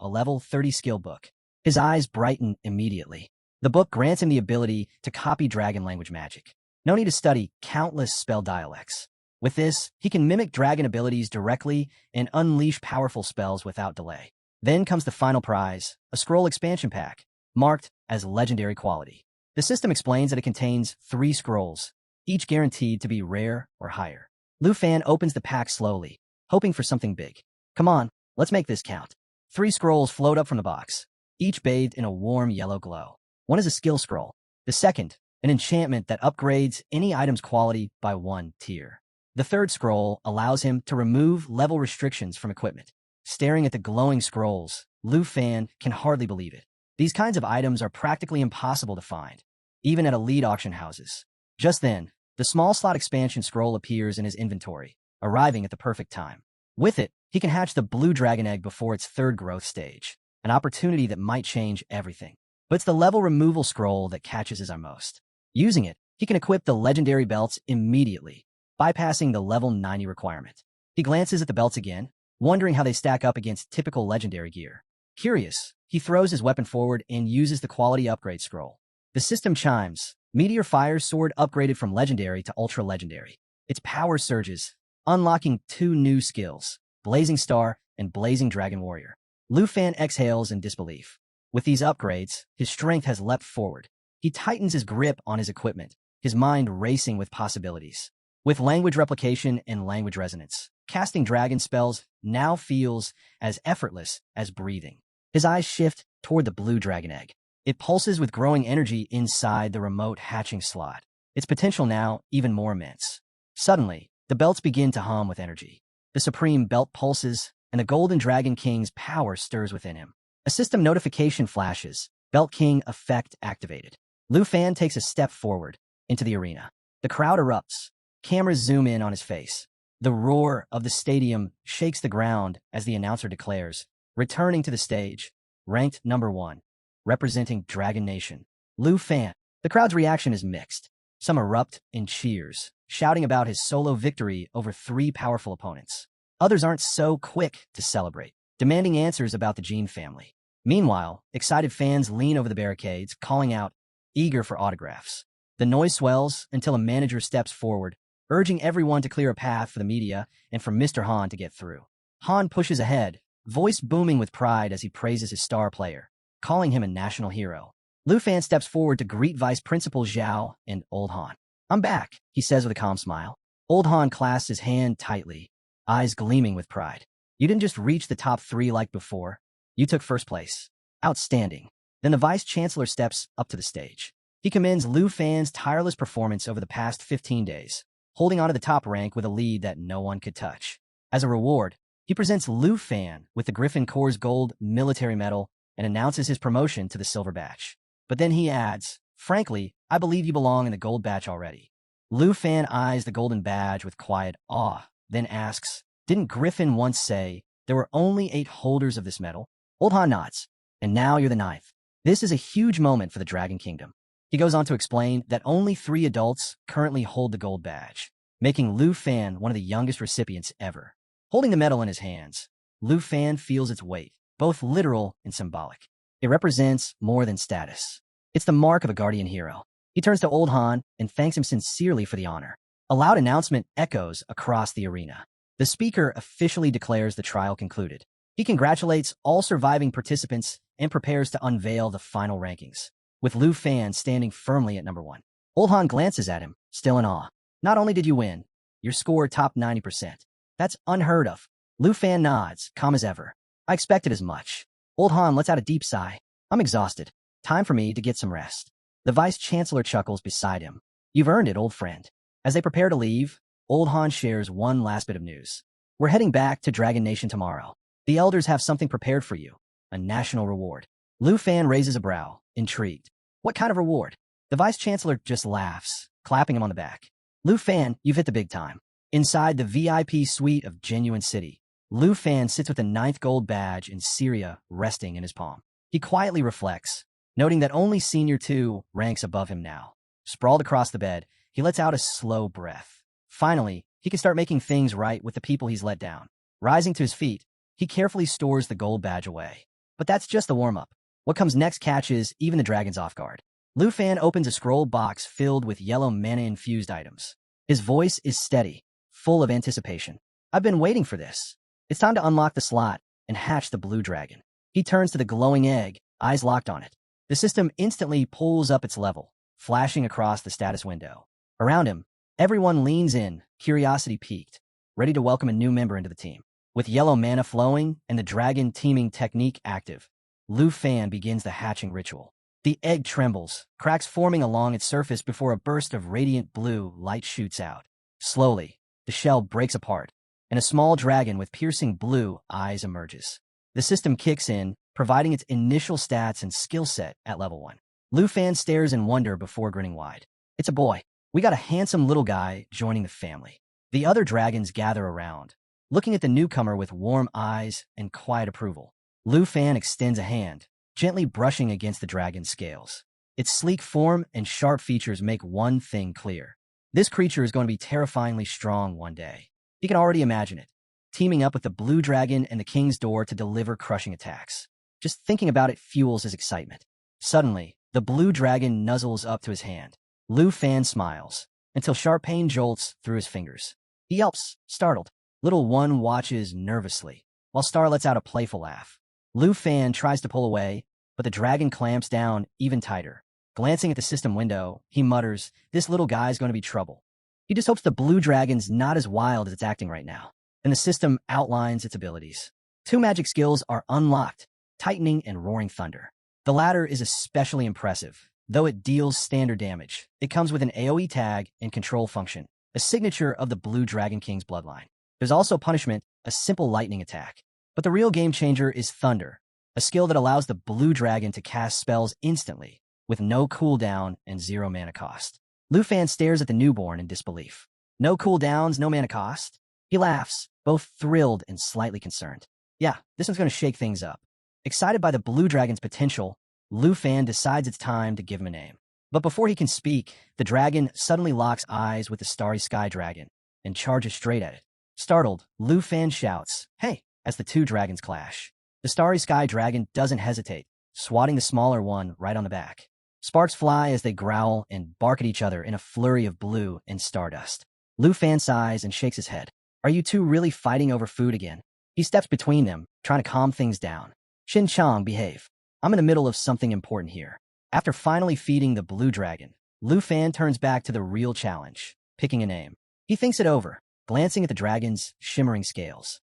a level 30 skill book. His eyes brighten immediately. The book grants him the ability to copy dragon language magic. No need to study countless spell dialects. With this, he can mimic dragon abilities directly and unleash powerful spells without delay. Then comes the final prize, a scroll expansion pack, marked as legendary quality. The system explains that it contains 3 scrolls, each guaranteed to be rare or higher. Lu Fan opens the pack slowly, hoping for something big. Come on, let's make this count. 3 scrolls float up from the box, each bathed in a warm yellow glow. One is a skill scroll. The second, an enchantment that upgrades any item's quality by 1 tier. The third scroll allows him to remove level restrictions from equipment. Staring at the glowing scrolls, Lu Fan can hardly believe it. These kinds of items are practically impossible to find, even at elite auction houses. Just then, the small slot expansion scroll appears in his inventory, arriving at the perfect time. With it, he can hatch the blue dragon egg before its 3rd growth stage, an opportunity that might change everything. But it's the level removal scroll that catches his eye most. Using it, he can equip the legendary belts immediately, bypassing the level 90 requirement. He glances at the belts again, wondering how they stack up against typical legendary gear. Curious, he throws his weapon forward and uses the quality upgrade scroll. The system chimes. Meteor Fire Sword upgraded from legendary to ultra-legendary. Its power surges, unlocking 2 new skills, Blazing Star and Blazing Dragon Warrior. Lu Fan exhales in disbelief. With these upgrades, his strength has leapt forward. He tightens his grip on his equipment, his mind racing with possibilities. With language replication and language resonance, casting dragon spells now feels as effortless as breathing. His eyes shift toward the blue dragon egg. It pulses with growing energy inside the remote hatching slot, its potential now even more immense. Suddenly, the belts begin to hum with energy. The supreme belt pulses, and the Golden Dragon King's power stirs within him. A system notification flashes. Belt King effect activated. Lu Fan takes a step forward into the arena. The crowd erupts. Cameras zoom in on his face. The roar of the stadium shakes the ground as the announcer declares, returning to the stage, ranked number 1, representing Dragon Nation, Lu Fan. The crowd's reaction is mixed. Some erupt in cheers, shouting about his solo victory over 3 powerful opponents. Others aren't so quick to celebrate, demanding answers about the Jean family. Meanwhile, excited fans lean over the barricades, calling out, eager for autographs. The noise swells until a manager steps forward, urging everyone to clear a path for the media and for Mr. Han to get through. Han pushes ahead, voice booming with pride as he praises his star player, calling him a national hero. Lu Fan steps forward to greet Vice Principal Zhao and Old Han. I'm back, he says with a calm smile. Old Han clasps his hand tightly, eyes gleaming with pride. You didn't just reach the top 3 like before. You took first place. Outstanding. Then the Vice Chancellor steps up to the stage. He commends Lu Fan's tireless performance over the past 15 days, holding on to the top rank with a lead that no one could touch. As a reward, he presents Lu Fan with the Griffin Corps' gold military medal and announces his promotion to the silver batch. But then he adds, frankly, I believe you belong in the gold batch already. Lu Fan eyes the golden badge with quiet awe, then asks, didn't Griffin once say there were only 8 holders of this medal? Old Han nods. And now you're the 9th. This is a huge moment for the Dragon Kingdom. He goes on to explain that only 3 adults currently hold the gold badge, making Lu Fan one of the youngest recipients ever. Holding the medal in his hands, Lu Fan feels its weight, both literal and symbolic. It represents more than status. It's the mark of a guardian hero. He turns to Old Han and thanks him sincerely for the honor. A loud announcement echoes across the arena. The speaker officially declares the trial concluded. He congratulates all surviving participants and prepares to unveil the final rankings, with Lu Fan standing firmly at number 1. Old Han glances at him, still in awe. Not only did you win, your score topped 90%. That's unheard of. Lu Fan nods, calm as ever. I expected as much. Old Han lets out a deep sigh. I'm exhausted. Time for me to get some rest. The Vice Chancellor chuckles beside him. You've earned it, old friend. As they prepare to leave, Old Han shares one last bit of news. We're heading back to Dragon Nation tomorrow. The elders have something prepared for you. A national reward. Lu Fan raises a brow, intrigued. What kind of reward? The Vice Chancellor just laughs, clapping him on the back. Lu Fan, you've hit the big time. Inside the VIP suite of Genuine City, Lu Fan sits with the 9th gold badge in Syria resting in his palm. He quietly reflects, noting that only Senior 2 ranks above him now. Sprawled across the bed, he lets out a slow breath. Finally, he can start making things right with the people he's let down. Rising to his feet, he carefully stores the gold badge away. But that's just the warm-up. What comes next catches even the dragons off guard. Lu Fan opens a scroll box filled with yellow mana-infused items. His voice is steady, full of anticipation. I've been waiting for this. It's time to unlock the slot and hatch the blue dragon. He turns to the glowing egg, eyes locked on it. The system instantly pulls up its level, flashing across the status window. Around him, everyone leans in, curiosity piqued, ready to welcome a new member into the team. With yellow mana flowing and the dragon teaming technique active, Lu Fan begins the hatching ritual. The egg trembles, cracks forming along its surface before a burst of radiant blue light shoots out. Slowly, the shell breaks apart, and a small dragon with piercing blue eyes emerges. The system kicks in, providing its initial stats and skill set at level 1. Lu Fan stares in wonder before grinning wide. It's a boy. We got a handsome little guy joining the family. The other dragons gather around, looking at the newcomer with warm eyes and quiet approval. Lu Fan extends a hand, gently brushing against the dragon's scales. Its sleek form and sharp features make one thing clear. This creature is going to be terrifyingly strong one day. He can already imagine it, teaming up with the blue dragon and the king's door to deliver crushing attacks. Just thinking about it fuels his excitement. Suddenly, the blue dragon nuzzles up to his hand. Lu Fan smiles, until sharp pain jolts through his fingers. He yelps, startled. Little one watches nervously, while Star lets out a playful laugh. Lu Fan tries to pull away, but the dragon clamps down even tighter. Glancing at the system window, he mutters, "This little guy's going to be trouble." He just hopes the blue dragon's not as wild as it's acting right now. And the system outlines its abilities. 2 magic skills are unlocked, Tightening and Roaring Thunder. The latter is especially impressive, though it deals standard damage. It comes with an AoE tag and control function, a signature of the Blue Dragon King's bloodline. There's also Punishment, a simple lightning attack. But the real game changer is Thunder, a skill that allows the Blue Dragon to cast spells instantly, with no cooldown and 0 mana cost. Lu Fan stares at the newborn in disbelief. No cooldowns, no mana cost? He laughs, both thrilled and slightly concerned. Yeah, this one's going to shake things up. Excited by the Blue Dragon's potential, Lu Fan decides it's time to give him a name. But before he can speak, the dragon suddenly locks eyes with the Starry Sky Dragon and charges straight at it. Startled, Lu Fan shouts, "Hey!" as the 2 dragons clash. The Starry Sky Dragon doesn't hesitate, swatting the smaller one right on the back. Sparks fly as they growl and bark at each other in a flurry of blue and stardust. Lu Fan sighs and shakes his head. Are you 2 really fighting over food again? He steps between them, trying to calm things down. Shin Chang, behave. I'm in the middle of something important here. After finally feeding the blue dragon, Lu Fan turns back to the real challenge, picking a name. He thinks it over, glancing at the dragon's shimmering scales.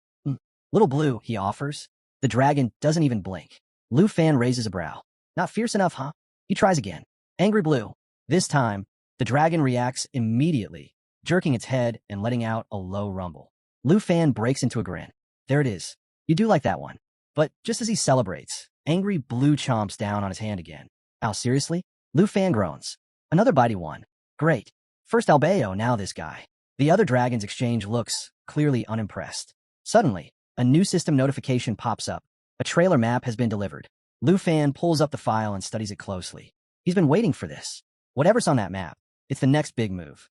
Little Blue, he offers. The dragon doesn't even blink. Lu Fan raises a brow. Not fierce enough, huh? He tries again. Angry Blue. This time, the dragon reacts immediately, jerking its head and letting out a low rumble. Lu Fan breaks into a grin. There it is. You do like that one. But just as he celebrates, Angry Blue chomps down on his hand again. Ow, seriously? Lu Fan groans. Another bitey one. Great. First Albeo, now this guy. The other dragons exchange looks, clearly unimpressed. Suddenly, a new system notification pops up. A trailer map has been delivered. Lu Fan pulls up the file and studies it closely. He's been waiting for this. Whatever's on that map, it's the next big move.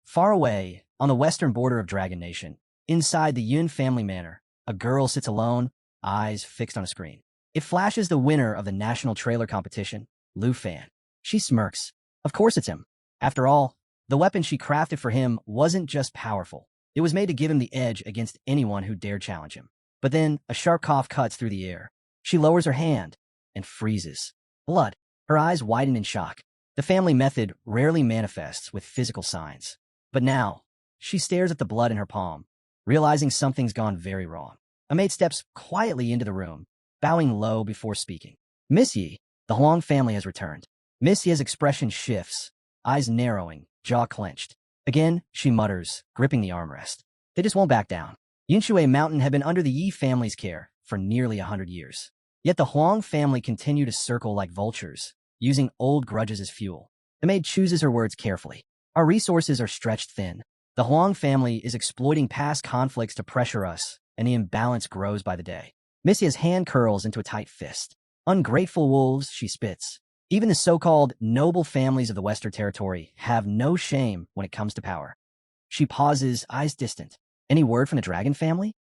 Far away, on the western border of Dragon Nation, inside the Yun family manor, a girl sits alone, eyes fixed on a screen. It flashes the winner of the national trailer competition, Lu Fan. She smirks. Of course it's him. After all, the weapon she crafted for him wasn't just powerful. It was made to give him the edge against anyone who dared challenge him. But then, a sharp cough cuts through the air. She lowers her hand and freezes. Blood. Her eyes widen in shock. The family method rarely manifests with physical signs. But now, she stares at the blood in her palm, realizing something's gone very wrong. A maid steps quietly into the room, bowing low before speaking. Miss Yi, the Huang family has returned. Miss Yi's expression shifts, eyes narrowing, jaw clenched. Again, she mutters, gripping the armrest. They just won't back down. Yunshui Mountain had been under the Yi family's care for nearly 100 years. Yet the Huang family continue to circle like vultures, using old grudges as fuel. The maid chooses her words carefully. Our resources are stretched thin. The Huang family is exploiting past conflicts to pressure us, and the imbalance grows by the day. Miss Yi's hand curls into a tight fist. Ungrateful wolves, she spits. Even the so-called noble families of the Western Territory have no shame when it comes to power. She pauses, eyes distant. Any word from the dragon family?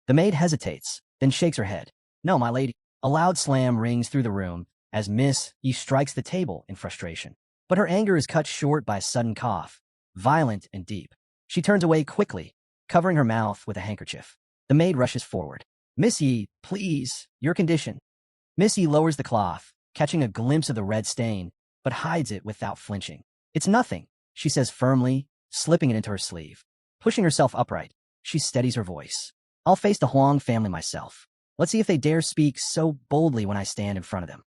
The maid hesitates, then shakes her head. No, my lady. A loud slam rings through the room as Miss Yi strikes the table in frustration. But her anger is cut short by a sudden cough, violent and deep. She turns away quickly, covering her mouth with a handkerchief. The maid rushes forward. Miss Yi, please, your condition. Miss Yi lowers the cloth, catching a glimpse of the red stain, but hides it without flinching. It's nothing, she says firmly, slipping it into her sleeve. Pushing herself upright, she steadies her voice. I'll face the Huang family myself. Let's see if they dare speak so boldly when I stand in front of them.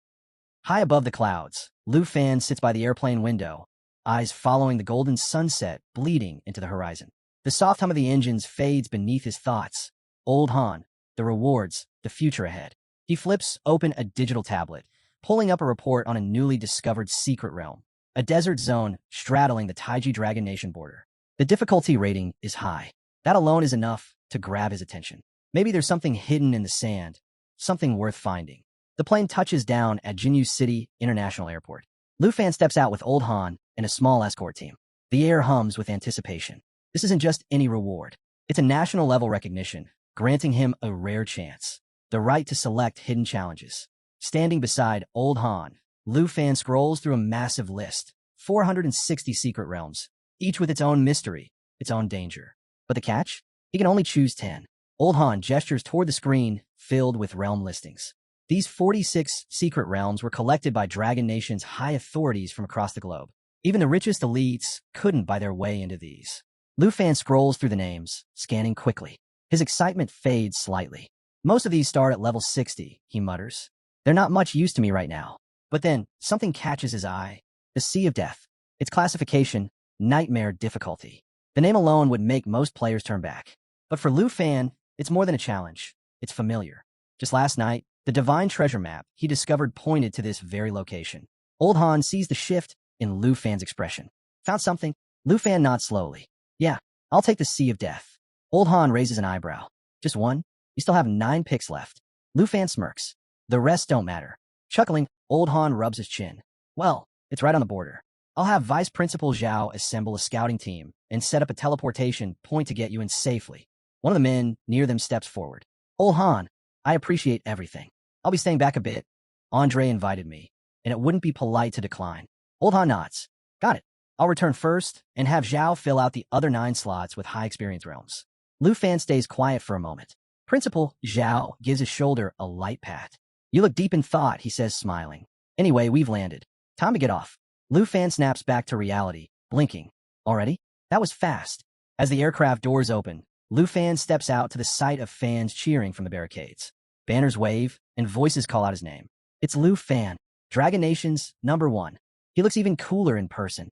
High above the clouds, Lu Fan sits by the airplane window, eyes following the golden sunset bleeding into the horizon. The soft hum of the engines fades beneath his thoughts. Old Han, the rewards, the future ahead. He flips open a digital tablet, pulling up a report on a newly discovered secret realm, a desert zone straddling the Taiji Dragon Nation border. The difficulty rating is high. That alone is enough to grab his attention. Maybe there's something hidden in the sand, something worth finding. The plane touches down at Jinyu City International Airport. Lu Fan steps out with Old Han and a small escort team. The air hums with anticipation. This isn't just any reward. It's a national-level recognition, granting him a rare chance, the right to select hidden challenges. Standing beside Old Han, Lu Fan scrolls through a massive list, 460 secret realms, each with its own mystery, its own danger. But the catch? He can only choose 10. Old Han gestures toward the screen filled with realm listings. These 46 secret realms were collected by Dragon Nation's high authorities from across the globe. Even the richest elites couldn't buy their way into these. Lu Fan scrolls through the names, scanning quickly. His excitement fades slightly. Most of these start at level 60, he mutters. They're not much use to me right now. But then, something catches his eye. The Sea of Death. Its classification, Nightmare Difficulty. The name alone would make most players turn back. But for Lu Fan, it's more than a challenge. It's familiar. Just last night, the Divine Treasure map he discovered pointed to this very location. Old Han sees the shift in Lu Fan's expression. Found something? Lu Fan nods slowly. Yeah, I'll take the Sea of Death. Old Han raises an eyebrow. Just one? You still have 9 picks left. Lu Fan smirks. The rest don't matter. Chuckling, Old Han rubs his chin. Well, it's right on the border. I'll have Vice Principal Zhao assemble a scouting team and set up a teleportation point to get you in safely. One of the men near them steps forward. Old Han, I appreciate everything. I'll be staying back a bit. Andre invited me, and it wouldn't be polite to decline. Old Han nods. Got it. I'll return first and have Zhao fill out the other 9 slots with high experience realms. Lu Fan stays quiet for a moment. Principal Zhao gives his shoulder a light pat. You look deep in thought, he says, smiling. Anyway, we've landed. Time to get off. Lu Fan snaps back to reality, blinking. Already? That was fast. As the aircraft doors open, Lu Fan steps out to the sight of fans cheering from the barricades. Banners wave, and voices call out his name. It's Lu Fan, Dragon Nation's #1. He looks even cooler in person.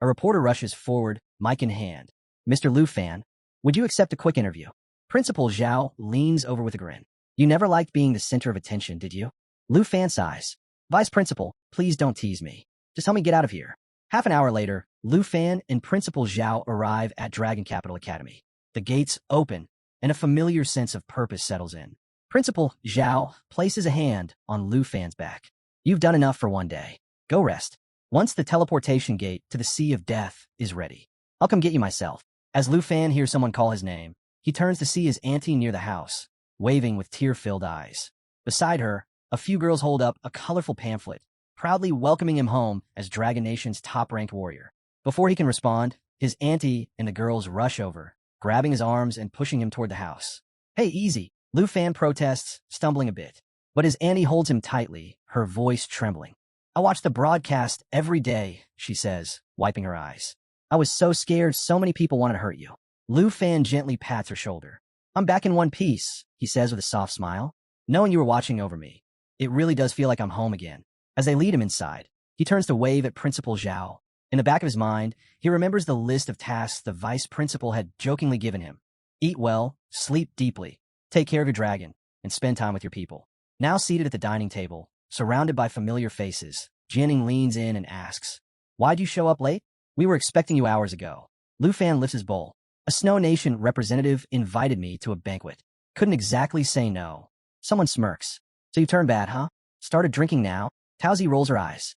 A reporter rushes forward, mic in hand. Mr. Lu Fan, would you accept a quick interview? Principal Zhao leans over with a grin. You never liked being the center of attention, did you? Lu Fan sighs. Vice Principal, please don't tease me. Just help me get out of here. Half an hour later, Lu Fan and Principal Zhao arrive at Dragon Capital Academy. The gates open, and a familiar sense of purpose settles in. Principal Zhao places a hand on Lu Fan's back. You've done enough for one day. Go rest. Once the teleportation gate to the Sea of Death is ready, I'll come get you myself. As Lu Fan hears someone call his name, he turns to see his auntie near the house, waving with tear-filled eyes. Beside her, a few girls hold up a colorful pamphlet, proudly welcoming him home as Dragon Nation's top-ranked warrior. Before he can respond, his auntie and the girls rush over, grabbing his arms and pushing him toward the house. Hey, easy, Lu Fan protests, stumbling a bit. But his auntie holds him tightly, her voice trembling. I watch the broadcast every day, she says, wiping her eyes. I was so scared so many people wanted to hurt you. Lu Fan gently pats her shoulder. I'm back in one piece, he says with a soft smile. Knowing you were watching over me, it really does feel like I'm home again. As they lead him inside, he turns to wave at Principal Zhao. In the back of his mind, he remembers the list of tasks the vice principal had jokingly given him. Eat well, sleep deeply, take care of your dragon, and spend time with your people. Now seated at the dining table, surrounded by familiar faces, Jianing leans in and asks, Why'd you show up late? We were expecting you hours ago. Lu Fan lifts his bowl. A Snow Nation representative invited me to a banquet. Couldn't exactly say no. Someone smirks. So you turned bad, huh? Started drinking now? Taozi rolls her eyes.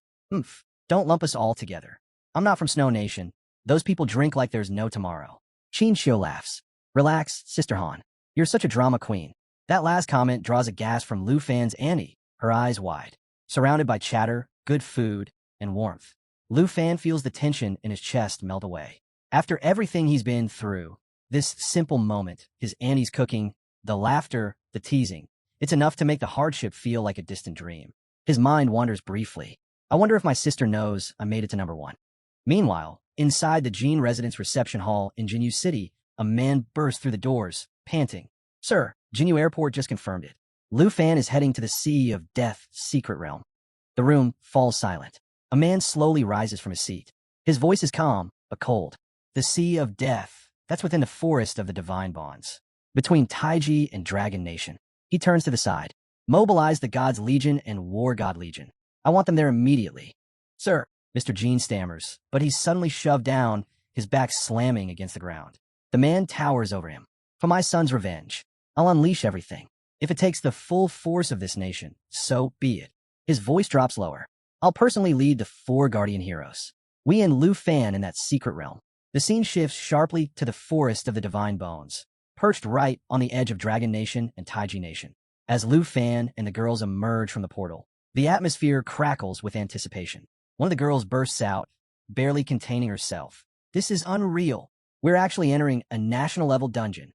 Don't lump us all together. I'm not from Snow Nation. Those people drink like there's no tomorrow. Qin Xiu laughs. Relax, Sister Han. You're such a drama queen. That last comment draws a gasp from Lu Fan's auntie, her eyes wide. Surrounded by chatter, good food, and warmth, Lu Fan feels the tension in his chest melt away. After everything he's been through, this simple moment, his auntie's cooking, the laughter, the teasing, it's enough to make the hardship feel like a distant dream. His mind wanders briefly. I wonder if my sister knows I made it to #1. Meanwhile, inside the Jean residence reception hall in Jinyu City, a man bursts through the doors, panting. Sir, Jinyu Airport just confirmed it. Lu Fan is heading to the Sea of Death secret realm. The room falls silent. A man slowly rises from his seat. His voice is calm, but cold. The Sea of Death, that's within the forest of the divine bonds, between Taiji and Dragon Nation. He turns to the side. Mobilize the God's Legion and War God Legion. I want them there immediately. Sir, Mr. Jean stammers, but he's suddenly shoved down, his back slamming against the ground. The man towers over him. For my son's revenge, I'll unleash everything. If it takes the full force of this nation, so be it. His voice drops lower. I'll personally lead the 4 guardian heroes. We and Lu Fan in that secret realm. The scene shifts sharply to the forest of the divine bones. perched right on the edge of Dragon Nation and Taiji Nation. As Lu Fan and the girls emerge from the portal, the atmosphere crackles with anticipation. One of the girls bursts out, barely containing herself. "This is unreal. We're actually entering a national-level dungeon."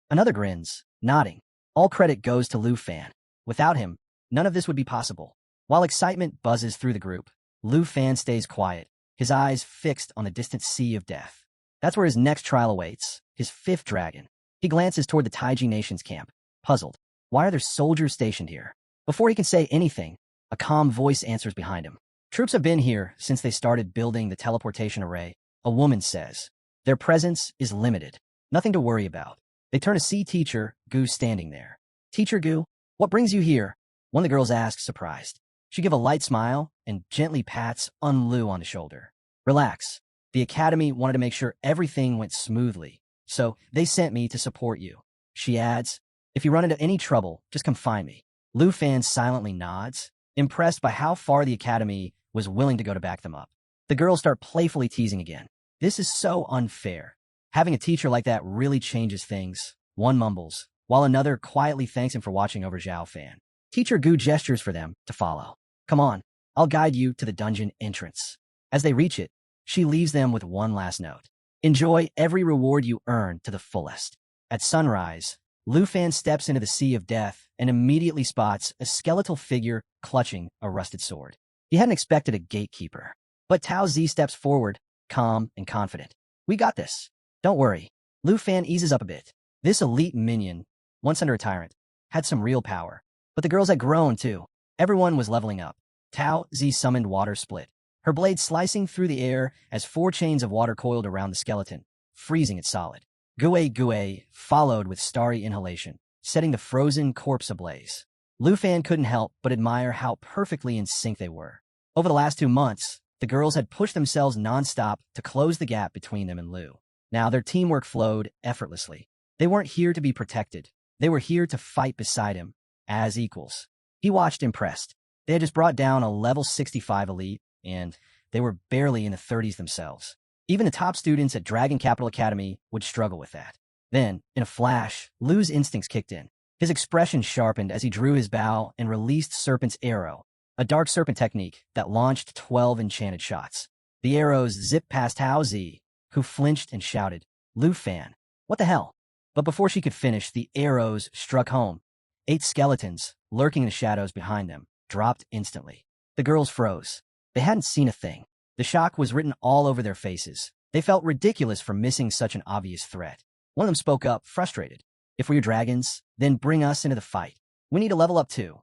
Another grins, nodding. All credit goes to Lu Fan. Without him, none of this would be possible. While excitement buzzes through the group, Lu Fan stays quiet, his eyes fixed on the distant sea of death. That's where his next trial awaits, his fifth dragon. He glances toward the Taiji Nation's camp, puzzled. Why are there soldiers stationed here? Before he can say anything, a calm voice answers behind him. "Troops have been here since they started building the teleportation array," a woman says. "Their presence is limited. Nothing to worry about." They turn to see Teacher Gu standing there. "Teacher Gu, what brings you here?" One of the girls asks, surprised. She gives a light smile and gently pats Lu on the shoulder. "Relax. The academy wanted to make sure everything went smoothly, so they sent me to support you." She adds, "If you run into any trouble, just come find me." Lu Fan silently nods, impressed by how far the academy was willing to go to back them up. The girls start playfully teasing again. "This is so unfair. Having a teacher like that really changes things," one mumbles, while another quietly thanks him for watching over Zhao Fan. Teacher Gu gestures for them to follow. "Come on, I'll guide you to the dungeon entrance." As they reach it, she leaves them with one last note. "Enjoy every reward you earn to the fullest." At sunrise, Lu Fan steps into the sea of death and immediately spots a skeletal figure clutching a rusted sword. He hadn't expected a gatekeeper, but Tao Zi steps forward, calm and confident. "We got this. Don't worry." Lu Fan eases up a bit. This elite minion, once under a tyrant, had some real power. But the girls had grown, too. Everyone was leveling up. Tao Zi summoned Water Split, her blade slicing through the air as 4 chains of water coiled around the skeleton, freezing it solid. Gue Gue followed with Starry Inhalation, setting the frozen corpse ablaze. Lu Fan couldn't help but admire how perfectly in sync they were. Over the last 2 months, the girls had pushed themselves nonstop to close the gap between them and Lu. Now their teamwork flowed effortlessly. They weren't here to be protected. They were here to fight beside him, as equals. He watched impressed. They had just brought down a level 65 elite, and they were barely in the 30s themselves. Even the top students at Dragon Capital Academy would struggle with that. Then, in a flash, Lu's instincts kicked in. His expression sharpened as he drew his bow and released Serpent's Arrow, a dark serpent technique that launched 12 enchanted shots. The arrows zipped past Tao Zi, who flinched and shouted, "Lu Fan, what the hell?" But before she could finish, the arrows struck home. 8 skeletons, lurking in the shadows behind them, dropped instantly. The girls froze. They hadn't seen a thing. The shock was written all over their faces. They felt ridiculous for missing such an obvious threat. One of them spoke up, frustrated. "If we're your dragons, then bring us into the fight. We need to level up too."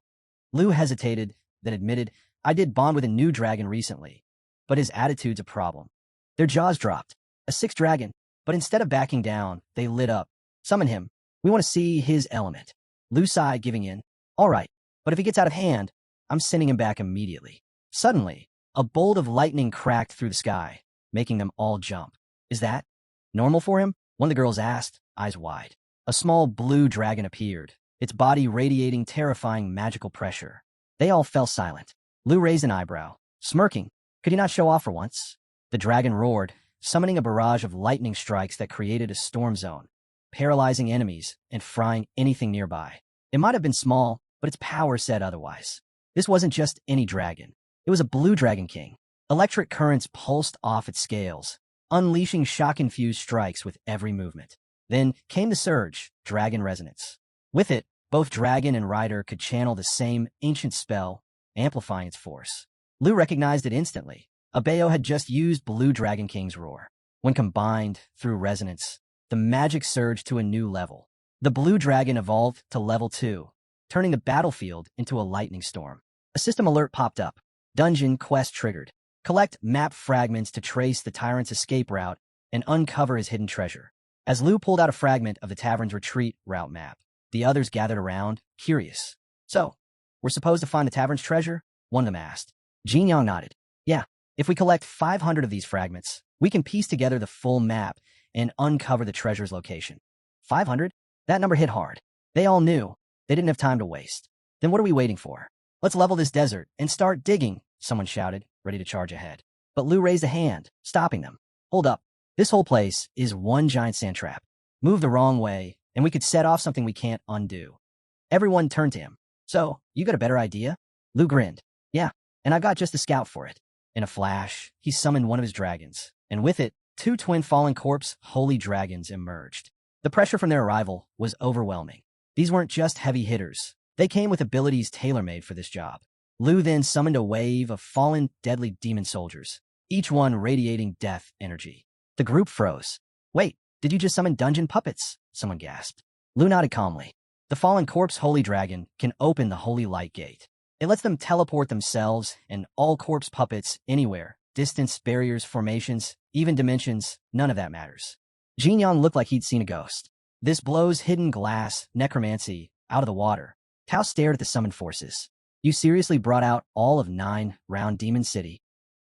Lu hesitated, then admitted, "I did bond with a new dragon recently, but his attitude's a problem." Their jaws dropped. A 6th dragon, but instead of backing down, they lit up. "Summon him. We want to see his element." Lu sighed, giving in. "All right, but if he gets out of hand, I'm sending him back immediately." Suddenly, a bolt of lightning cracked through the sky, making them all jump. "Is that normal for him?" one of the girls asked, eyes wide. A small blue dragon appeared, its body radiating terrifying magical pressure. They all fell silent. Lu raised an eyebrow, smirking. Could he not show off for once? The dragon roared, summoning a barrage of lightning strikes that created a storm zone, paralyzing enemies and frying anything nearby. It might have been small, but its power said otherwise. This wasn't just any dragon. It was a blue dragon king. Electric currents pulsed off its scales, unleashing shock-infused strikes with every movement. Then came the surge, Dragon Resonance. With it, both dragon and rider could channel the same ancient spell, amplifying its force. Lu recognized it instantly. Abayo had just used Blue Dragon King's roar. When combined, through resonance, the magic surged to a new level. The blue dragon evolved to level 2, turning the battlefield into a lightning storm. A system alert popped up. Dungeon quest triggered. Collect map fragments to trace the tyrant's escape route and uncover his hidden treasure. As Lu pulled out a fragment of the tavern's retreat route map, the others gathered around, curious. "So, we're supposed to find the tavern's treasure?" one of them asked. Jin Yang nodded. "Yeah, if we collect 500 of these fragments, we can piece together the full map and uncover the treasure's location." 500? That number hit hard. They all knew. They didn't have time to waste. "Then what are we waiting for? Let's level this desert and start digging," someone shouted, ready to charge ahead. But Lu raised a hand, stopping them. "Hold up. This whole place is one giant sand trap. Move the wrong way, and we could set off something we can't undo. Everyone turned to him. So, you got a better idea? Lu grinned. Yeah, and I've got just the scout for it. In a flash, he summoned one of his dragons, and with it, two twin fallen corpse holy dragons emerged. The pressure from their arrival was overwhelming. These weren't just heavy hitters. They came with abilities tailor-made for this job. Lu then summoned a wave of fallen, deadly demon soldiers, each one radiating death energy. The group froze. Wait, did you just summon dungeon puppets? Someone gasped. Lu nodded calmly. The fallen corpse holy dragon can open the holy light gate. It lets them teleport themselves and all corpse puppets anywhere. Distance, barriers, formations, even dimensions, none of that matters. Jin Yang looked like he'd seen a ghost. This blows hidden glass, necromancy, out of the water. Tao stared at the summoned forces. You seriously brought out all of 9 round Demon City?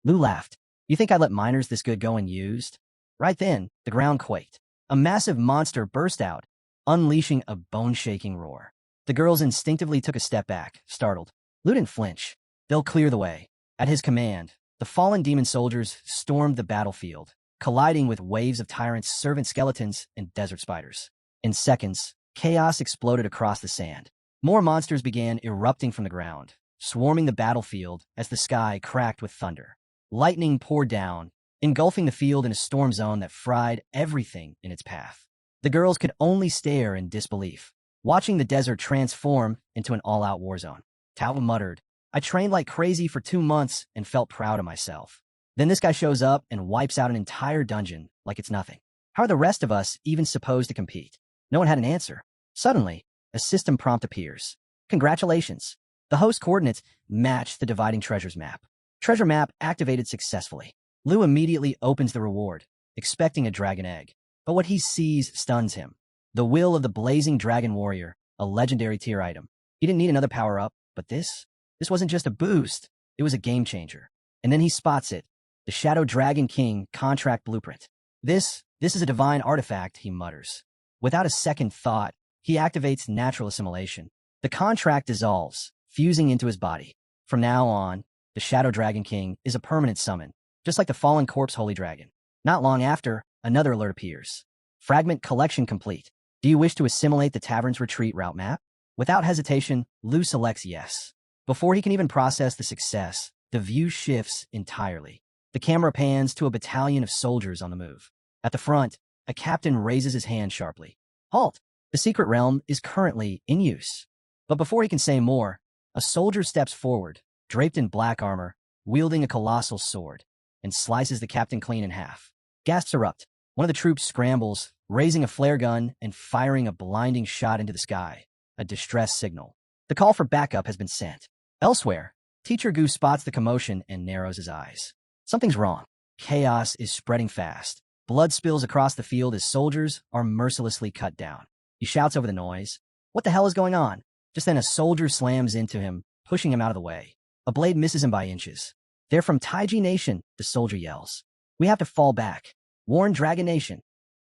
Lu laughed. You think I'd let miners this good go unused? Right then, the ground quaked. A massive monster burst out, unleashing a bone-shaking roar. The girls instinctively took a step back, startled. Lu didn't flinch. They'll clear the way. At his command, the fallen demon soldiers stormed the battlefield, colliding with waves of tyrants, servant skeletons, and desert spiders. In seconds, chaos exploded across the sand. More monsters began erupting from the ground, swarming the battlefield as the sky cracked with thunder. Lightning poured down, engulfing the field in a storm zone that fried everything in its path. The girls could only stare in disbelief, watching the desert transform into an all-out war zone. Tao muttered, I trained like crazy for 2 months and felt proud of myself. Then this guy shows up and wipes out an entire dungeon like it's nothing. How are the rest of us even supposed to compete? No one had an answer. Suddenly, a system prompt appears. Congratulations. The host coordinates match the dividing treasures map. Treasure map activated successfully. Lu immediately opens the reward, expecting a dragon egg. But what he sees stuns him. The will of the blazing dragon warrior, a legendary tier item. He didn't need another power-up, but this wasn't just a boost. It was a game changer. And then he spots it. The Shadow Dragon King contract blueprint. This is a divine artifact, he mutters. Without a second thought, he activates natural assimilation. The contract dissolves, fusing into his body. From now on, the Shadow Dragon King is a permanent summon, just like the fallen corpse holy dragon. Not long after, another alert appears. Fragment collection complete. Do you wish to assimilate the tavern's retreat route map? Without hesitation, Lu selects yes. Before he can even process the success, the view shifts entirely. The camera pans to a battalion of soldiers on the move. At the front, a captain raises his hand sharply. Halt! The secret realm is currently in use. But before he can say more, a soldier steps forward, draped in black armor, wielding a colossal sword, and slices the captain clean in half. Gasps erupt. One of the troops scrambles, raising a flare gun and firing a blinding shot into the sky, a distress signal. The call for backup has been sent. Elsewhere, Teacher Gu spots the commotion and narrows his eyes. Something's wrong. Chaos is spreading fast. Blood spills across the field as soldiers are mercilessly cut down. He shouts over the noise. What the hell is going on? Just then a soldier slams into him, pushing him out of the way. A blade misses him by inches. They're from Taiji Nation, the soldier yells. We have to fall back. Warn Dragon Nation.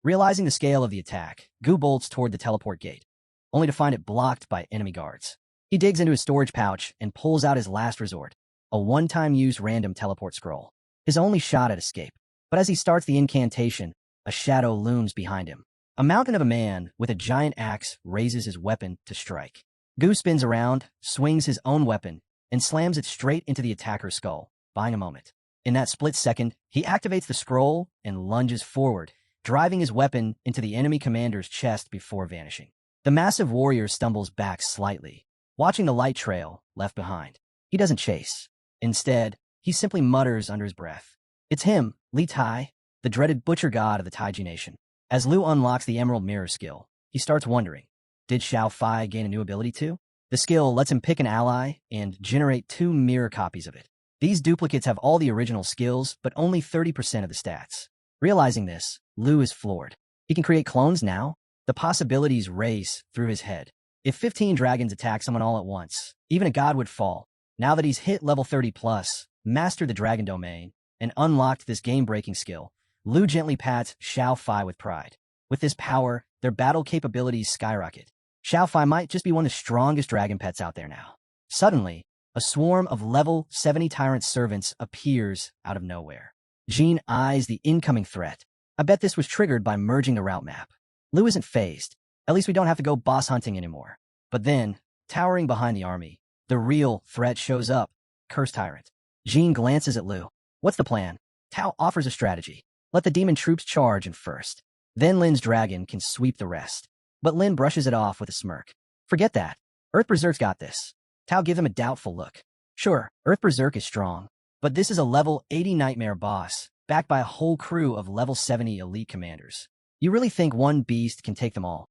Realizing the scale of the attack, Gu bolts toward the teleport gate, only to find it blocked by enemy guards. He digs into his storage pouch and pulls out his last resort, a one-time use random teleport scroll. His only shot at escape. But as he starts the incantation, a shadow looms behind him. A mountain of a man with a giant axe raises his weapon to strike. Gu spins around, swings his own weapon, and slams it straight into the attacker's skull, buying a moment. In that split second, he activates the scroll and lunges forward, driving his weapon into the enemy commander's chest before vanishing. The massive warrior stumbles back slightly, watching the light trail left behind. He doesn't chase. Instead, he simply mutters under his breath. It's him, Li Tai, the dreaded butcher god of the Taiji Nation. As Lu unlocks the Emerald Mirror skill, he starts wondering, did Xiao Fai gain a new ability too? The skill lets him pick an ally and generate 2 mirror copies of it. These duplicates have all the original skills, but only 30% of the stats. Realizing this, Lu is floored. He can create clones now? The possibilities race through his head. If 15 dragons attack someone all at once, even a god would fall. Now that he's hit level 30+, mastered the dragon domain, and unlocked this game-breaking skill, Lu gently pats Xiao Fai with pride. With this power, their battle capabilities skyrocket. Xiao Fai might just be one of the strongest dragon pets out there now. Suddenly, a swarm of level 70 tyrant servants appears out of nowhere. Jean eyes the incoming threat. I bet this was triggered by merging the route map. Lu isn't fazed. At least we don't have to go boss hunting anymore. But then, towering behind the army, the real threat shows up. Curse Tyrant. Jean glances at Lu. What's the plan? Tao offers a strategy. Let the demon troops charge in first. Then Lin's dragon can sweep the rest. But Lin brushes it off with a smirk. Forget that. Earth Berserk's got this. Tao gives him a doubtful look. Sure, Earth Berserk is strong, but this is a level 80 nightmare boss, backed by a whole crew of level 70 elite commanders. You really think one beast can take them all?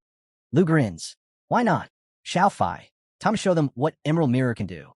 Lu grins. Why not? Xiao Fai. Time to show them what Emerald Mirror can do.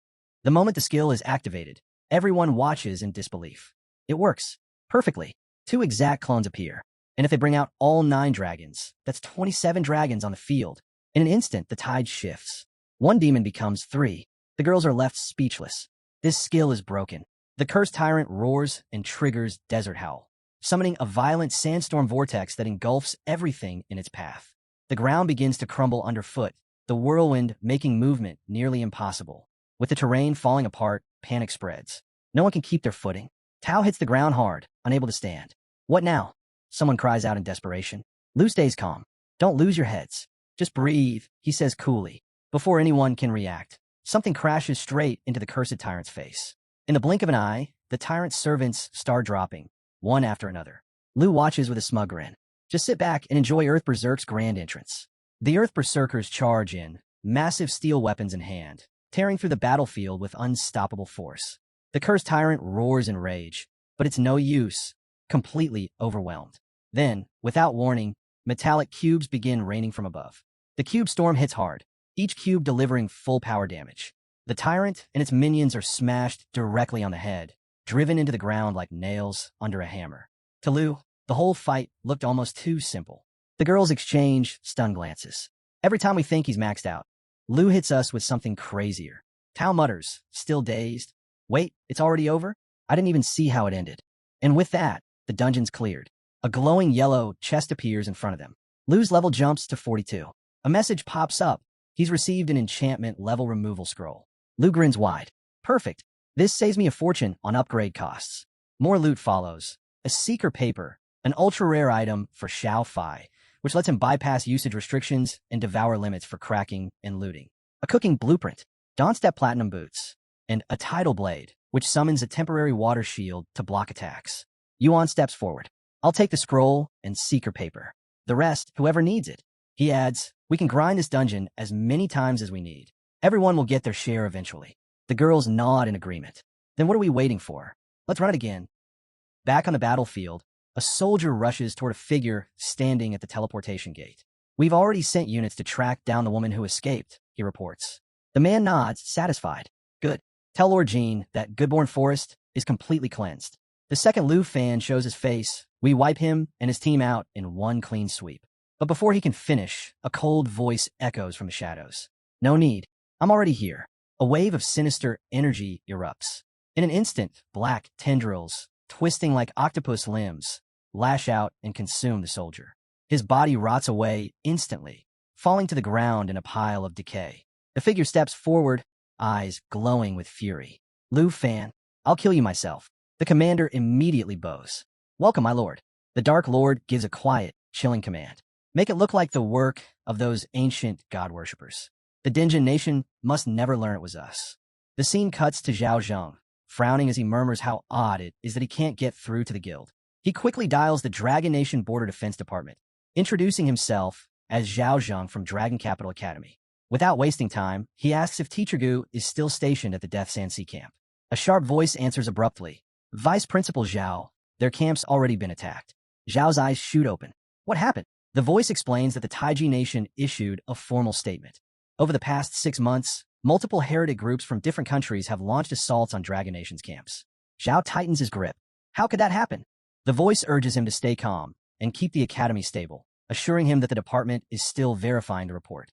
The moment the skill is activated, everyone watches in disbelief. It works. Perfectly. 2 exact clones appear. And if they bring out all 9 dragons, that's 27 dragons on the field. In an instant, the tide shifts. 1 demon becomes 3. The girls are left speechless. This skill is broken. The cursed tyrant roars and triggers Desert Howl, summoning a violent sandstorm vortex that engulfs everything in its path. The ground begins to crumble underfoot, the whirlwind making movement nearly impossible. With the terrain falling apart, panic spreads. No one can keep their footing. Tao hits the ground hard, unable to stand. What now? Someone cries out in desperation. Lu stays calm. Don't lose your heads. Just breathe, he says coolly. Before anyone can react, something crashes straight into the cursed tyrant's face. In the blink of an eye, the tyrant's servants start dropping, one after another. Lu watches with a smug grin. Just sit back and enjoy Earth Berserk's grand entrance. The Earth Berserkers charge in, massive steel weapons in hand, tearing through the battlefield with unstoppable force. The cursed tyrant roars in rage, but it's no use, completely overwhelmed. Then, without warning, metallic cubes begin raining from above. The cube storm hits hard, each cube delivering full power damage. The tyrant and its minions are smashed directly on the head, driven into the ground like nails under a hammer. To Lu, the whole fight looked almost too simple. The girls exchange stunned glances. Every time we think he's maxed out, Lu hits us with something crazier. Tao mutters, still dazed. Wait, it's already over? I didn't even see how it ended. And with that, the dungeon's cleared. A glowing yellow chest appears in front of them. Lu's level jumps to 42. A message pops up. He's received an enchantment level removal scroll. Lu grins wide. Perfect. This saves me a fortune on upgrade costs. More loot follows. A seeker paper, an ultra-rare item for Xiao Fai, which lets him bypass usage restrictions and devour limits for cracking and looting. A cooking blueprint, Dawnstep Platinum boots, and a tidal blade, which summons a temporary water shield to block attacks. Yuan steps forward. I'll take the scroll and seeker paper. The rest, whoever needs it. He adds, we can grind this dungeon as many times as we need. Everyone will get their share eventually. The girls nod in agreement. Then what are we waiting for? Let's run it again. Back on the battlefield, a soldier rushes toward a figure standing at the teleportation gate. We've already sent units to track down the woman who escaped, he reports. The man nods, satisfied. Good. Tell Lord Jean that Goodborn Forest is completely cleansed. The second Lu fan shows his face. We wipe him and his team out in one clean sweep. But before he can finish, a cold voice echoes from the shadows. No need. I'm already here. A wave of sinister energy erupts. In an instant, black tendrils, twisting like octopus limbs, lash out and consume the soldier. His body rots away instantly, falling to the ground in a pile of decay. The figure steps forward, eyes glowing with fury. Lu fan, I'll kill you myself. The commander immediately bows. Welcome, my lord. The Dark Lord gives a quiet, chilling command. Make it look like the work of those ancient god worshippers. The Dinjin nation must never learn it was us. The scene cuts to Zhao Zheng, frowning as he murmurs how odd it is that he can't get through to the guild. He quickly dials the Dragon Nation Border Defense Department, introducing himself as Zhao Zheng from Dragon Capital Academy. Without wasting time, he asks if Teacher Gu is still stationed at the Death Sand Sea camp. A sharp voice answers abruptly. Vice Principal Zhao, their camp's already been attacked. Zhao's eyes shoot open. What happened? The voice explains that the Taiji Nation issued a formal statement. Over the past 6 months, multiple heretic groups from different countries have launched assaults on Dragon Nation's camps. Zhao tightens his grip. How could that happen? The voice urges him to stay calm and keep the academy stable, assuring him that the department is still verifying the report.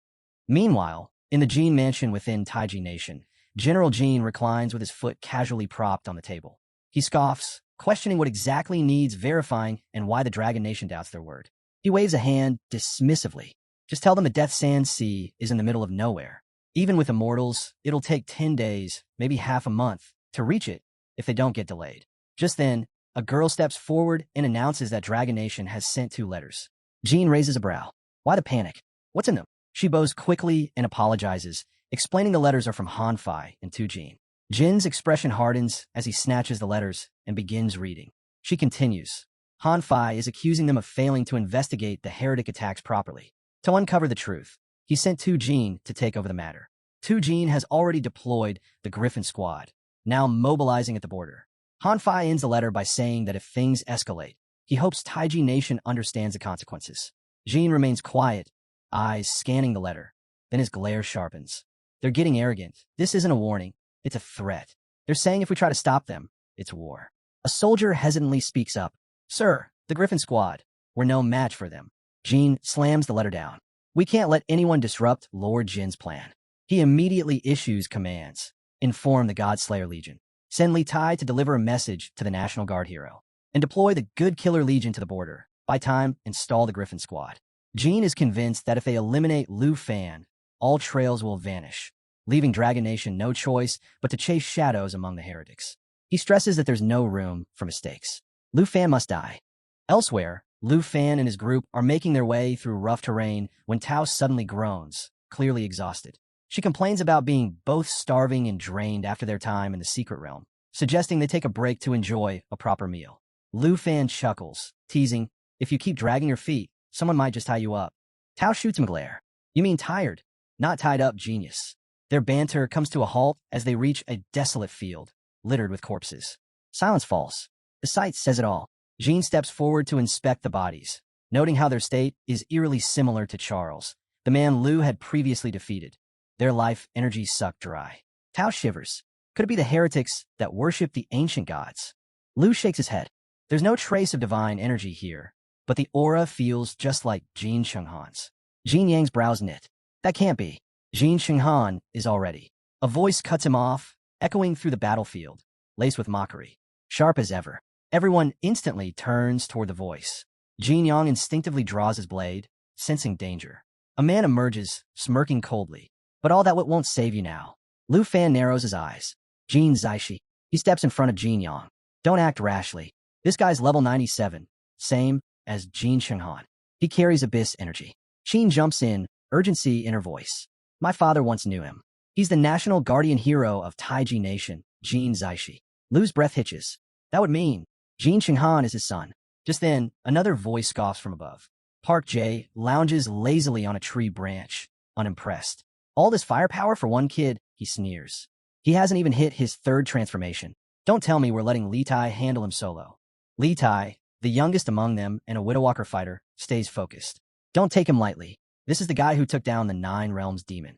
Meanwhile, in the Jean mansion within Taiji Nation, General Jean reclines with his foot casually propped on the table. He scoffs, questioning what exactly needs verifying and why the Dragon Nation doubts their word. He waves a hand dismissively. Just tell them the Death Sand Sea is in the middle of nowhere. Even with immortals, it'll take 10 days, maybe half a month, to reach it if they don't get delayed. Just then, a girl steps forward and announces that Dragon Nation has sent 2 letters. Jean raises a brow. Why the panic? What's in them? She bows quickly and apologizes, explaining the letters are from Hanfei and Tujin. Jin's expression hardens as he snatches the letters and begins reading. She continues. Hanfei is accusing them of failing to investigate the heretic attacks properly. To uncover the truth, he sent Tujin to take over the matter. Tujin has already deployed the Griffin Squad, now mobilizing at the border. Hanfei ends the letter by saying that if things escalate, he hopes Taiji Nation understands the consequences. Jin remains quiet, eyes scanning the letter. Then his glare sharpens. They're getting arrogant. This isn't a warning. It's a threat. They're saying if we try to stop them, it's war. A soldier hesitantly speaks up. Sir, the Griffin Squad. We're no match for them. Jin slams the letter down. We can't let anyone disrupt Lord Jin's plan. He immediately issues commands. Inform the Godslayer Legion. Send Li Tai to deliver a message to the National Guard hero. And deploy the Good Killer Legion to the border. By time, install the Griffin Squad. Jin is convinced that if they eliminate Lu Fan, all trails will vanish, leaving Dragon Nation no choice but to chase shadows among the heretics. He stresses that there's no room for mistakes. Lu Fan must die. Elsewhere, Lu Fan and his group are making their way through rough terrain when Tao suddenly groans, clearly exhausted. She complains about being both starving and drained after their time in the secret realm, suggesting they take a break to enjoy a proper meal. Lu Fan chuckles, teasing, if you keep dragging your feet, someone might just tie you up. Tao shoots him a glare. You mean tired, not tied up, genius. Their banter comes to a halt as they reach a desolate field, littered with corpses. Silence falls. The sight says it all. Jin steps forward to inspect the bodies, noting how their state is eerily similar to Charles, the man Lu had previously defeated. Their life energy sucked dry. Tao shivers. Could it be the heretics that worship the ancient gods? Lu shakes his head. There's no trace of divine energy here, but the aura feels just like Jin Chenghan's. Jin Yang's brows knit. That can't be. Jin Chenghan is already. A voice cuts him off, echoing through the battlefield, laced with mockery. Sharp as ever. Everyone instantly turns toward the voice. Jin Yang instinctively draws his blade, sensing danger. A man emerges, smirking coldly. But all that won't save you now. Lu Fan narrows his eyes. Jin Zaishi. He steps in front of Jin Yang. Don't act rashly. This guy's level 97, same as Jin Chenghan. He carries abyss energy. Jin jumps in, urgency in her voice. My father once knew him. He's the national guardian hero of Taiji Nation, Jin Zaishi. Lu's breath hitches. That would mean Jin Chenghan is his son. Just then, another voice scoffs from above. Park Jae lounges lazily on a tree branch, unimpressed. All this firepower for one kid, he sneers. He hasn't even hit his third transformation. Don't tell me we're letting Li Tai handle him solo. Li Tai, the youngest among them and a Widowwalker fighter, stays focused. Don't take him lightly. This is the guy who took down the Nine Realms demon.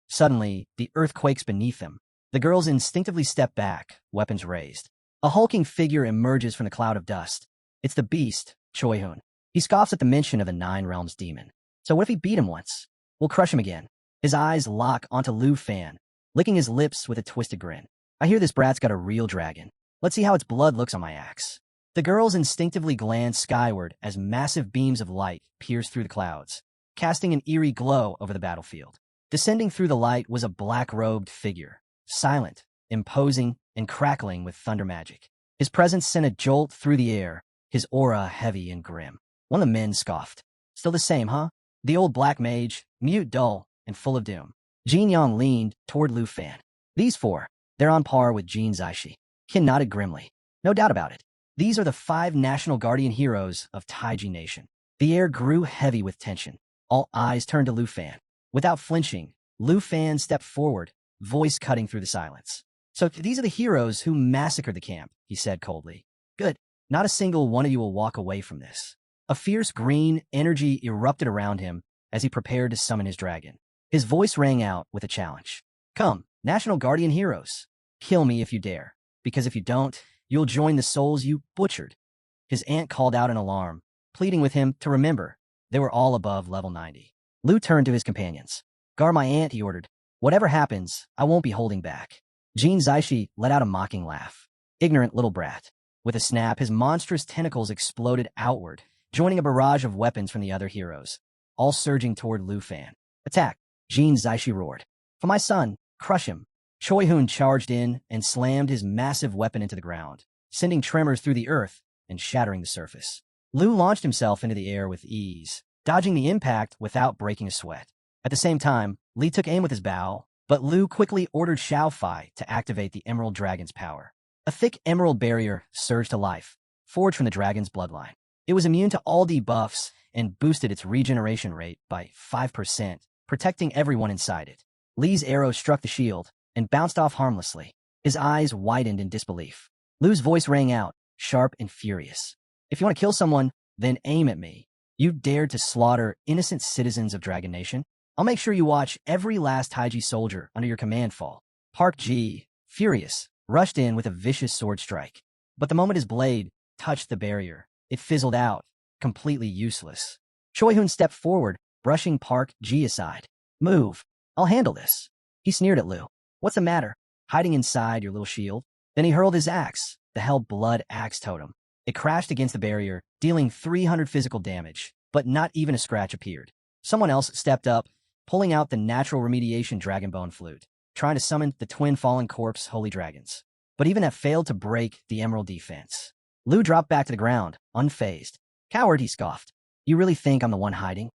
Suddenly, the earth quakes beneath them. The girls instinctively step back, weapons raised. A hulking figure emerges from the cloud of dust. It's the beast, Choi Hun. He scoffs at the mention of the Nine Realms demon. So what if he beat him once? We'll crush him again. His eyes lock onto Lu Fan, licking his lips with a twisted grin. I hear this brat's got a real dragon. Let's see how its blood looks on my axe. The girls instinctively glance skyward as massive beams of light pierce through the clouds, casting an eerie glow over the battlefield. Descending through the light was a black-robed figure, silent, imposing, and crackling with thunder magic. His presence sent a jolt through the air, his aura heavy and grim. One of the men scoffed. Still the same, huh? The old black mage, mute, dull, and full of doom. Jin Yang leaned toward Lu Fan. These four, they're on par with Jin Zaishi. Qin nodded grimly. No doubt about it. These are the 5 national guardian heroes of Taiji Nation. The air grew heavy with tension. All eyes turned to Lu Fan. Without flinching, Lu Fan stepped forward, voice cutting through the silence. So these are the heroes who massacred the camp, he said coldly. Good. Not a single one of you will walk away from this. A fierce green energy erupted around him as he prepared to summon his dragon. His voice rang out with a challenge. Come, national guardian heroes. Kill me if you dare, because if you don't, you'll join the souls you butchered. His aunt called out in alarm, pleading with him to remember they were all above level 90. Lu turned to his companions. Guard my aunt, he ordered. Whatever happens, I won't be holding back. Jin Zaishi let out a mocking laugh. Ignorant little brat. With a snap, his monstrous tentacles exploded outward, joining a barrage of weapons from the other heroes, all surging toward Lu Fan. Attack! Jin Zaishi roared. For my son, crush him. Choi Hun charged in and slammed his massive weapon into the ground, sending tremors through the earth and shattering the surface. Lu launched himself into the air with ease, dodging the impact without breaking a sweat. At the same time, Li took aim with his bow, but Lu quickly ordered Xiaofai to activate the Emerald Dragon's power. A thick emerald barrier surged to life, forged from the dragon's bloodline. It was immune to all debuffs and boosted its regeneration rate by 5%, protecting everyone inside it. Li's arrow struck the shield and bounced off harmlessly. His eyes widened in disbelief. Lu's voice rang out, sharp and furious. If you want to kill someone, then aim at me. You dared to slaughter innocent citizens of Dragon Nation? I'll make sure you watch every last Taiji soldier under your command fall. Park Ji, furious, rushed in with a vicious sword strike. But the moment his blade touched the barrier, it fizzled out, completely useless. Choi Hun stepped forward, brushing Park Ji aside. Move. I'll handle this. He sneered at Lu. What's the matter? Hiding inside your little shield? Then he hurled his axe, the Hell Blood Axe Totem. It crashed against the barrier, dealing 300 physical damage, but not even a scratch appeared. Someone else stepped up, pulling out the natural remediation Dragonbone Flute, trying to summon the twin Fallen Corpse Holy Dragons. But even that failed to break the Emerald defense. Lu dropped back to the ground, unfazed. Coward, he scoffed. You really think I'm the one hiding?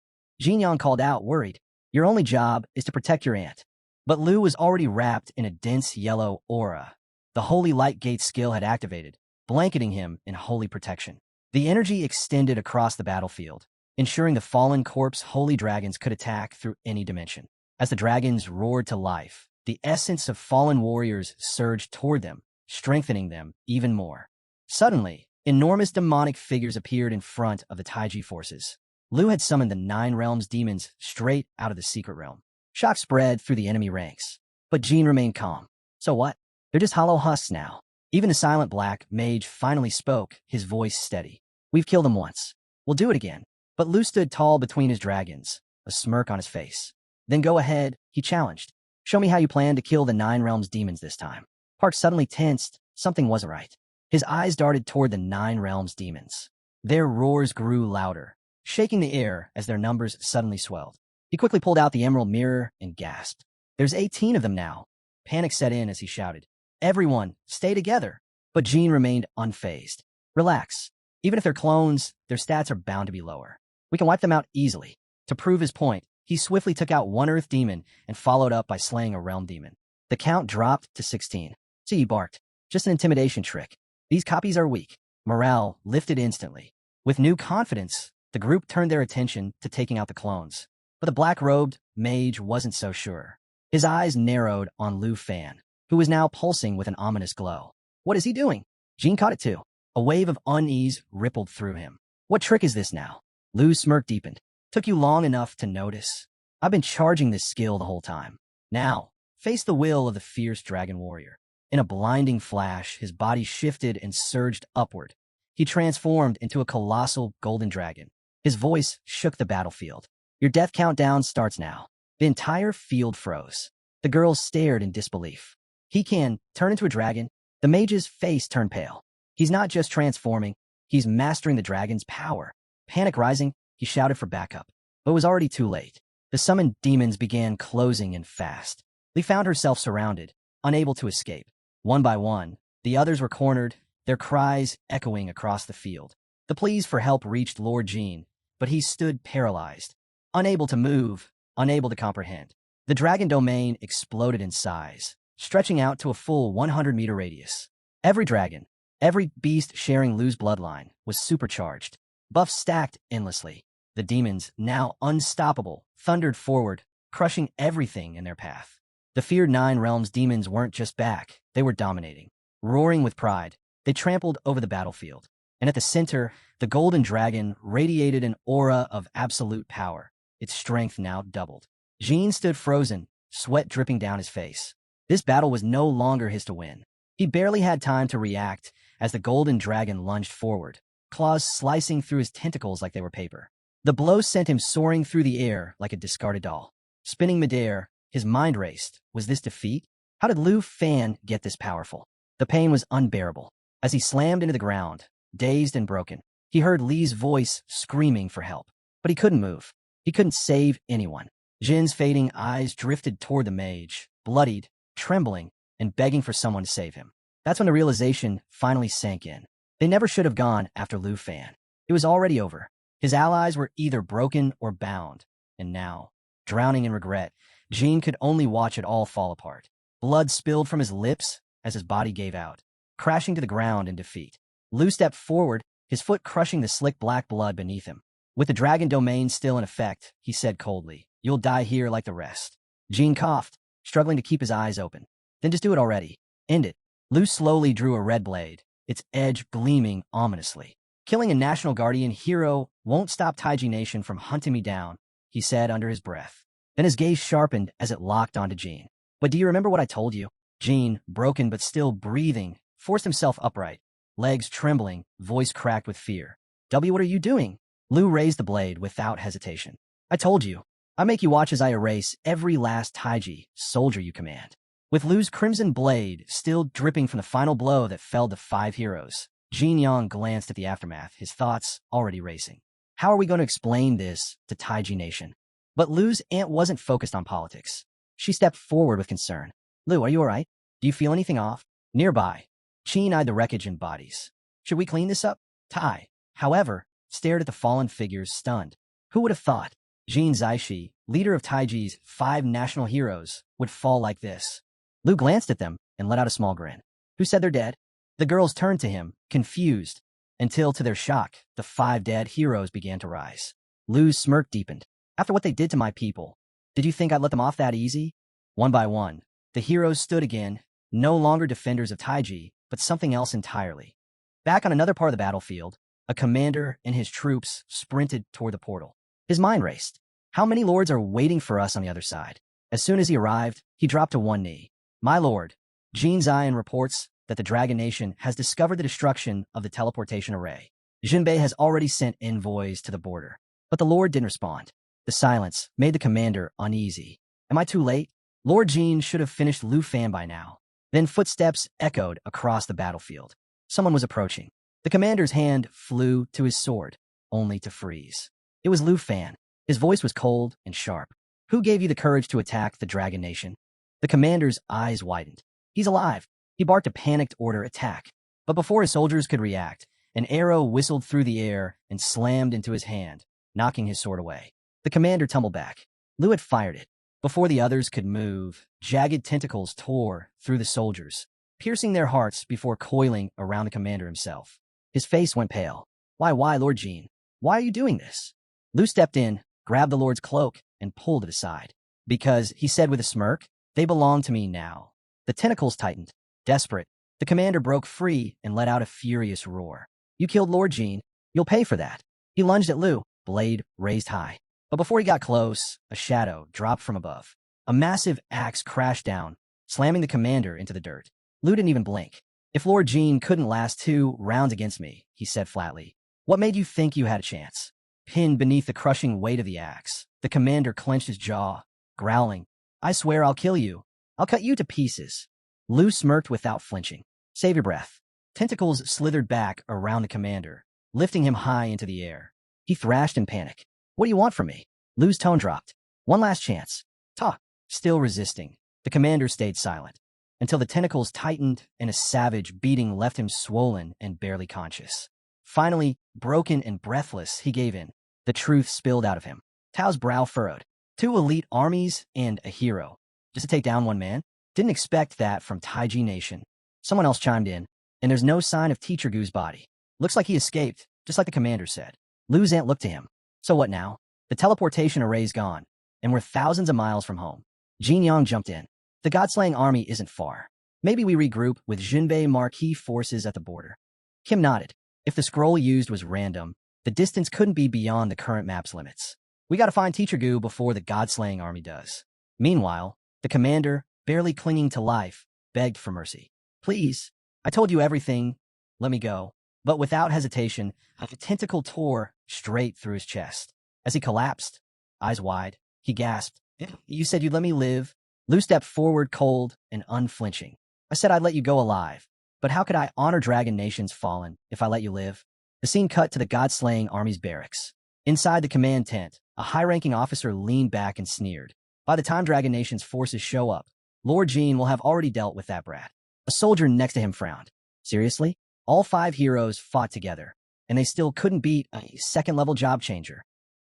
Jinyan called out, worried. Your only job is to protect your aunt. But Lu was already wrapped in a dense yellow aura. The Holy Light Gate skill had activated, blanketing him in holy protection. The energy extended across the battlefield, ensuring the Fallen Corpse Holy Dragons could attack through any dimension. As the dragons roared to life, the essence of fallen warriors surged toward them, strengthening them even more. Suddenly, enormous demonic figures appeared in front of the Taiji forces. Lu had summoned the 9 Realms demons straight out of the secret realm. Shock spread through the enemy ranks, but Jean remained calm. So what? They're just hollow husks now. Even the silent black mage finally spoke, his voice steady. We've killed them once. We'll do it again. But Lu stood tall between his dragons, a smirk on his face. Then go ahead, he challenged. Show me how you plan to kill the 9 Realms demons this time. Park suddenly tensed. Something wasn't right. His eyes darted toward the 9 Realms demons. Their roars grew louder, shaking the air as their numbers suddenly swelled. He quickly pulled out the emerald mirror and gasped. There's 18 of them now. Panic set in as he shouted. Everyone, stay together. But Jean remained unfazed. Relax. Even if they're clones, their stats are bound to be lower. We can wipe them out easily. To prove his point, he swiftly took out one Earth demon and followed up by slaying a Realm demon. The count dropped to 16. See, he barked. Just an intimidation trick. These copies are weak. Morale lifted instantly. With new confidence, the group turned their attention to taking out the clones. But the black-robed mage wasn't so sure. His eyes narrowed on Lu Fan, who was now pulsing with an ominous glow. What is he doing? Jean caught it too. A wave of unease rippled through him. What trick is this now? Lu's smirk deepened. Took you long enough to notice? I've been charging this skill the whole time. Now, face the will of the fierce dragon warrior. In a blinding flash, his body shifted and surged upward. He transformed into a colossal golden dragon. His voice shook the battlefield. Your death countdown starts now. The entire field froze. The girls stared in disbelief. He can turn into a dragon. The mage's face turned pale. He's not just transforming, he's mastering the dragon's power. Panic rising, he shouted for backup. But it was already too late. The summoned demons began closing in fast. Li found herself surrounded, unable to escape. One by one, the others were cornered, their cries echoing across the field. The pleas for help reached Lord Jean, but he stood paralyzed, unable to move, unable to comprehend. The dragon domain exploded in size, stretching out to a full 100-meter radius. Every dragon, every beast sharing Lu's bloodline, was supercharged. Buffs stacked endlessly. The demons, now unstoppable, thundered forward, crushing everything in their path. The feared 9 Realms demons weren't just back, they were dominating. Roaring with pride, they trampled over the battlefield. And at the center, the golden dragon radiated an aura of absolute power. Its strength now doubled. Jean stood frozen, sweat dripping down his face. This battle was no longer his to win. He barely had time to react as the golden dragon lunged forward, claws slicing through his tentacles like they were paper. The blow sent him soaring through the air like a discarded doll. Spinning midair, his mind raced. Was this defeat? How did Lu Fan get this powerful? The pain was unbearable. As he slammed into the ground, dazed and broken, he heard Li's voice screaming for help. But he couldn't move. He couldn't save anyone. Jin's fading eyes drifted toward the mage, bloodied, trembling, and begging for someone to save him. That's when the realization finally sank in. They never should have gone after Lu Fan. It was already over. His allies were either broken or bound, and now, drowning in regret, Jean could only watch it all fall apart. Blood spilled from his lips as his body gave out, crashing to the ground in defeat. Lu stepped forward, his foot crushing the slick black blood beneath him. With the dragon domain still in effect, he said coldly, "You'll die here like the rest." Jean coughed, struggling to keep his eyes open. "Then just do it already. End it." Lu slowly drew a red blade, its edge gleaming ominously. "Killing a National Guardian hero won't stop Taiji Nation from hunting me down," he said under his breath. Then his gaze sharpened as it locked onto Jean. "But do you remember what I told you?" Jean, broken but still breathing, forced himself upright, legs trembling, voice cracked with fear. "W, what are you doing?" Lu raised the blade without hesitation. "I told you. I make you watch as I erase every last Taiji soldier you command." With Lu's crimson blade still dripping from the final blow that felled the 5 heroes, Jean Yang glanced at the aftermath, his thoughts already racing. How are we going to explain this to Taiji Nation? But Lu's aunt wasn't focused on politics. She stepped forward with concern. "Lu, are you all right? Do you feel anything off?" Nearby, Qin eyed the wreckage and bodies. "Should we clean this up?" Tai, however, stared at the fallen figures, stunned. Who would have thought Jin Zaishi, leader of Taiji's 5 national heroes, would fall like this? Lu glanced at them and let out a small grin. "Who said they're dead?" The girls turned to him, confused, until, to their shock, the 5 dead heroes began to rise. Lu's smirk deepened. "After what they did to my people, did you think I'd let them off that easy?" One by one, the heroes stood again, no longer defenders of Taiji, but something else entirely. Back on another part of the battlefield, a commander and his troops sprinted toward the portal. His mind raced. How many lords are waiting for us on the other side? As soon as he arrived, he dropped to one knee. "My lord, Jin Zion reports that the Dragon Nation has discovered the destruction of the teleportation array. Jinbei has already sent envoys to the border." But the lord didn't respond. The silence made the commander uneasy. "Am I too late?" Lord Jin should have finished Lu Fan by now. Then footsteps echoed across the battlefield. Someone was approaching. The commander's hand flew to his sword, only to freeze. It was Lu Fan. His voice was cold and sharp. "Who gave you the courage to attack the Dragon Nation?" The commander's eyes widened. "He's alive." He barked a panicked order, "Attack." But before his soldiers could react, an arrow whistled through the air and slammed into his hand, knocking his sword away. The commander tumbled back. Lu had fired it. Before the others could move, jagged tentacles tore through the soldiers, piercing their hearts before coiling around the commander himself. His face went pale. Why, Lord Jean? Why are you doing this?" Lu stepped in, grabbed the lord's cloak, and pulled it aside. "Because," he said with a smirk, "they belong to me now." The tentacles tightened. Desperate, the commander broke free and let out a furious roar. "You killed Lord Jean. You'll pay for that." He lunged at Lu, blade raised high. But before he got close, a shadow dropped from above. A massive axe crashed down, slamming the commander into the dirt. Lu didn't even blink. "If Lord Jean couldn't last 2 rounds against me," he said flatly, "what made you think you had a chance?" Pinned beneath the crushing weight of the axe, the commander clenched his jaw, growling, "I swear I'll kill you. I'll cut you to pieces." Lu smirked without flinching. "Save your breath." Tentacles slithered back around the commander, lifting him high into the air. He thrashed in panic. "What do you want from me?" Lu's tone dropped. "One last chance." "Ta." Still resisting, the commander stayed silent, until the tentacles tightened and a savage beating left him swollen and barely conscious. Finally, broken and breathless, he gave in. The truth spilled out of him. Tao's brow furrowed. 2 elite armies and a hero. Just to take down one man? Didn't expect that from Taiji Nation. Someone else chimed in, and there's no sign of Teacher Gu's body. Looks like he escaped, just like the commander said. Lu's aunt looked to him. "So what now? The teleportation array's gone, and we're thousands of miles from home." Jin Yang jumped in. "The God-slaying army isn't far. Maybe we regroup with Jinbei Marquis forces at the border." Kim nodded. If the scroll used was random, the distance couldn't be beyond the current map's limits. "We gotta find Teacher Gu before the God-slaying army does." Meanwhile, the commander, barely clinging to life, begged for mercy. "Please, I told you everything. Let me go." But without hesitation, a tentacle tore straight through his chest. As he collapsed, eyes wide, he gasped, "You said you'd let me live?" Lu stepped forward, cold and unflinching. "I said I'd let you go alive. But how could I honor Dragon Nation's fallen if I let you live?" The scene cut to the God-slaying army's barracks. Inside the command tent, a high-ranking officer leaned back and sneered. "By the time Dragon Nation's forces show up, Lord Jean will have already dealt with that brat." A soldier next to him frowned. "Seriously?" All 5 heroes fought together, and they still couldn't beat a second-level job changer.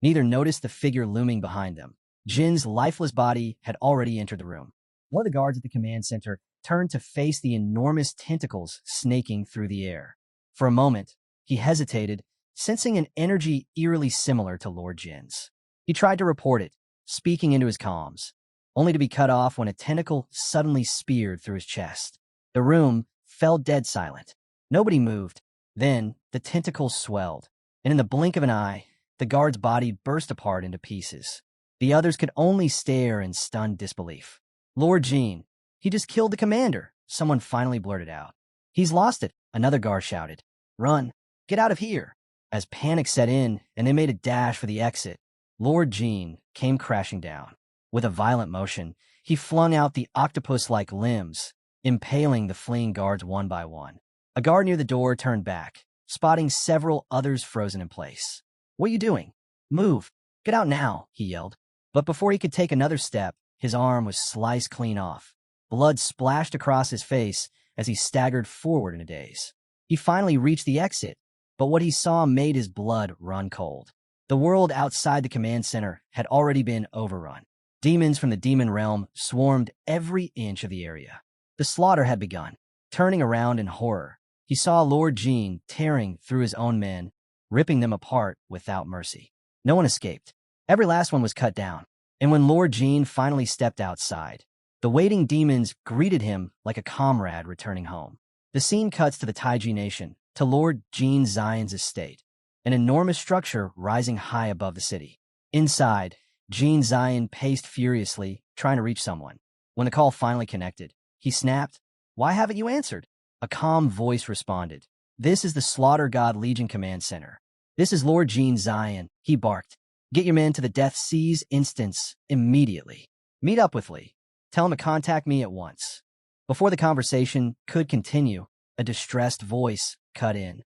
Neither noticed the figure looming behind them. Jin's lifeless body had already entered the room. One of the guards at the command center turned to face the enormous tentacles snaking through the air. For a moment, he hesitated, sensing an energy eerily similar to Lord Jin's. He tried to report it, speaking into his comms, only to be cut off when a tentacle suddenly speared through his chest. The room fell dead silent. Nobody moved. Then, the tentacle swelled, and in the blink of an eye, the guard's body burst apart into pieces. The others could only stare in stunned disbelief. Lord Jin, he just killed the commander, someone finally blurted out. He's lost it, another guard shouted. Run, get out of here. As panic set in and they made a dash for the exit, Lord Jin came crashing down. With a violent motion, he flung out the octopus-like limbs, impaling the fleeing guards one by one. A guard near the door turned back, spotting several others frozen in place. What are you doing? Move. Get out now, he yelled. But before he could take another step, his arm was sliced clean off. Blood splashed across his face as he staggered forward in a daze. He finally reached the exit, but what he saw made his blood run cold. The world outside the command center had already been overrun. Demons from the demon realm swarmed every inch of the area. The slaughter had begun. Turning around in horror, he saw Lord Jin tearing through his own men, ripping them apart without mercy. No one escaped. Every last one was cut down. And when Lord Jin finally stepped outside, the waiting demons greeted him like a comrade returning home. The scene cuts to the Taiji nation, to Lord Jin Zion's estate, an enormous structure rising high above the city. Inside, Jin Zion paced furiously, trying to reach someone. When the call finally connected, he snapped, "Why haven't you answered?" A calm voice responded, "This is the Slaughter God Legion Command Center. This is Lord Jin Zion," he barked. "Get your men to the Death Seas instance immediately. Meet up with Lee. Tell him to contact me at once." Before the conversation could continue, a distressed voice cut in.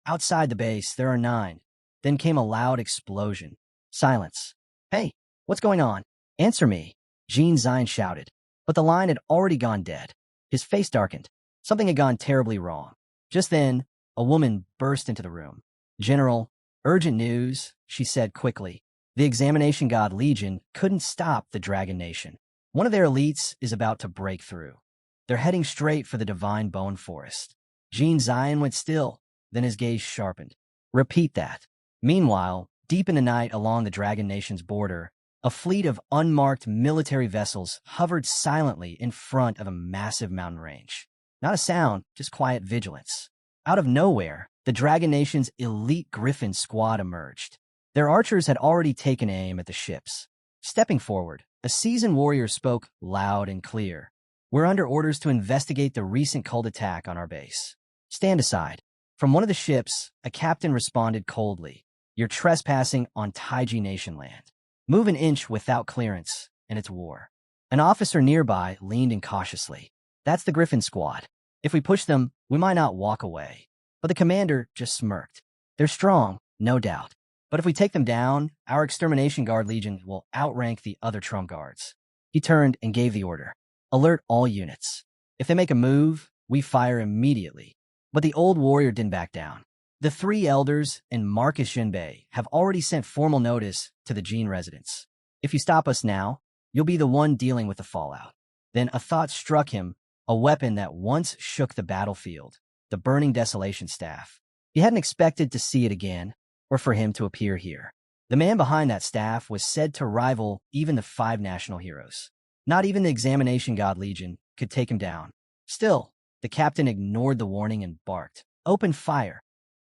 Outside the base, there are 9. Then came a loud explosion. Silence. "Hey, what's going on? Answer me," Jin Zion shouted. But the line had already gone dead. His face darkened. Something had gone terribly wrong. Just then, a woman burst into the room. "General, urgent news," she said quickly. "The Examination God Legion couldn't stop the Dragon Nation. One of their elites is about to break through. They're heading straight for the Divine Bone Forest." Jin Zion went still, then his gaze sharpened. "Repeat that." Meanwhile, deep in the night along the Dragon Nation's border, a fleet of unmarked military vessels hovered silently in front of a massive mountain range. Not a sound, just quiet vigilance. Out of nowhere, the Dragon Nation's elite Griffin squad emerged. Their archers had already taken aim at the ships. Stepping forward, a seasoned warrior spoke loud and clear. "We're under orders to investigate the recent cult attack on our base. Stand aside." From one of the ships, a captain responded coldly. "You're trespassing on Taiji Nation land. Move an inch without clearance, and it's war." An officer nearby leaned in cautiously. "That's the Griffin squad. If we push them, we might not walk away." But the commander just smirked. "They're strong, no doubt. But if we take them down, our Extermination Guard Legion will outrank the other Trump guards." He turned and gave the order. "Alert all units. If they make a move, we fire immediately." But the old warrior didn't back down. "The 3 elders and Marcus Jinbei have already sent formal notice to the Jin residents. If you stop us now, you'll be the one dealing with the fallout." Then a thought struck him, a weapon that once shook the battlefield, the Burning Desolation staff. He hadn't expected to see it again, or for him to appear here. The man behind that staff was said to rival even the 5 national heroes. Not even the Examination God Legion could take him down. Still, the captain ignored the warning and barked, "Open fire."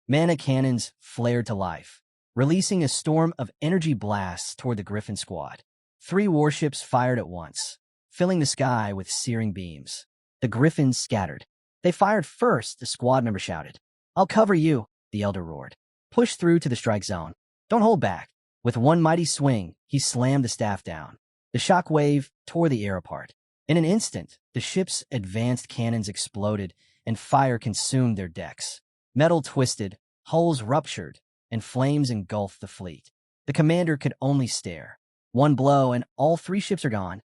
Mana cannons flared to life, releasing a storm of energy blasts toward the Griffin squad. 3 warships fired at once, filling the sky with searing beams. The Griffins scattered. "They fired first," the squad member shouted. "I'll cover you," the elder roared. "Push through to the strike zone. Don't hold back." With one mighty swing, he slammed the staff down. The shock wave tore the air apart. In an instant, the ship's advanced cannons exploded, and fire consumed their decks. Metal twisted, hulls ruptured, and flames engulfed the fleet. The commander could only stare. One blow, and all 3 ships are gone.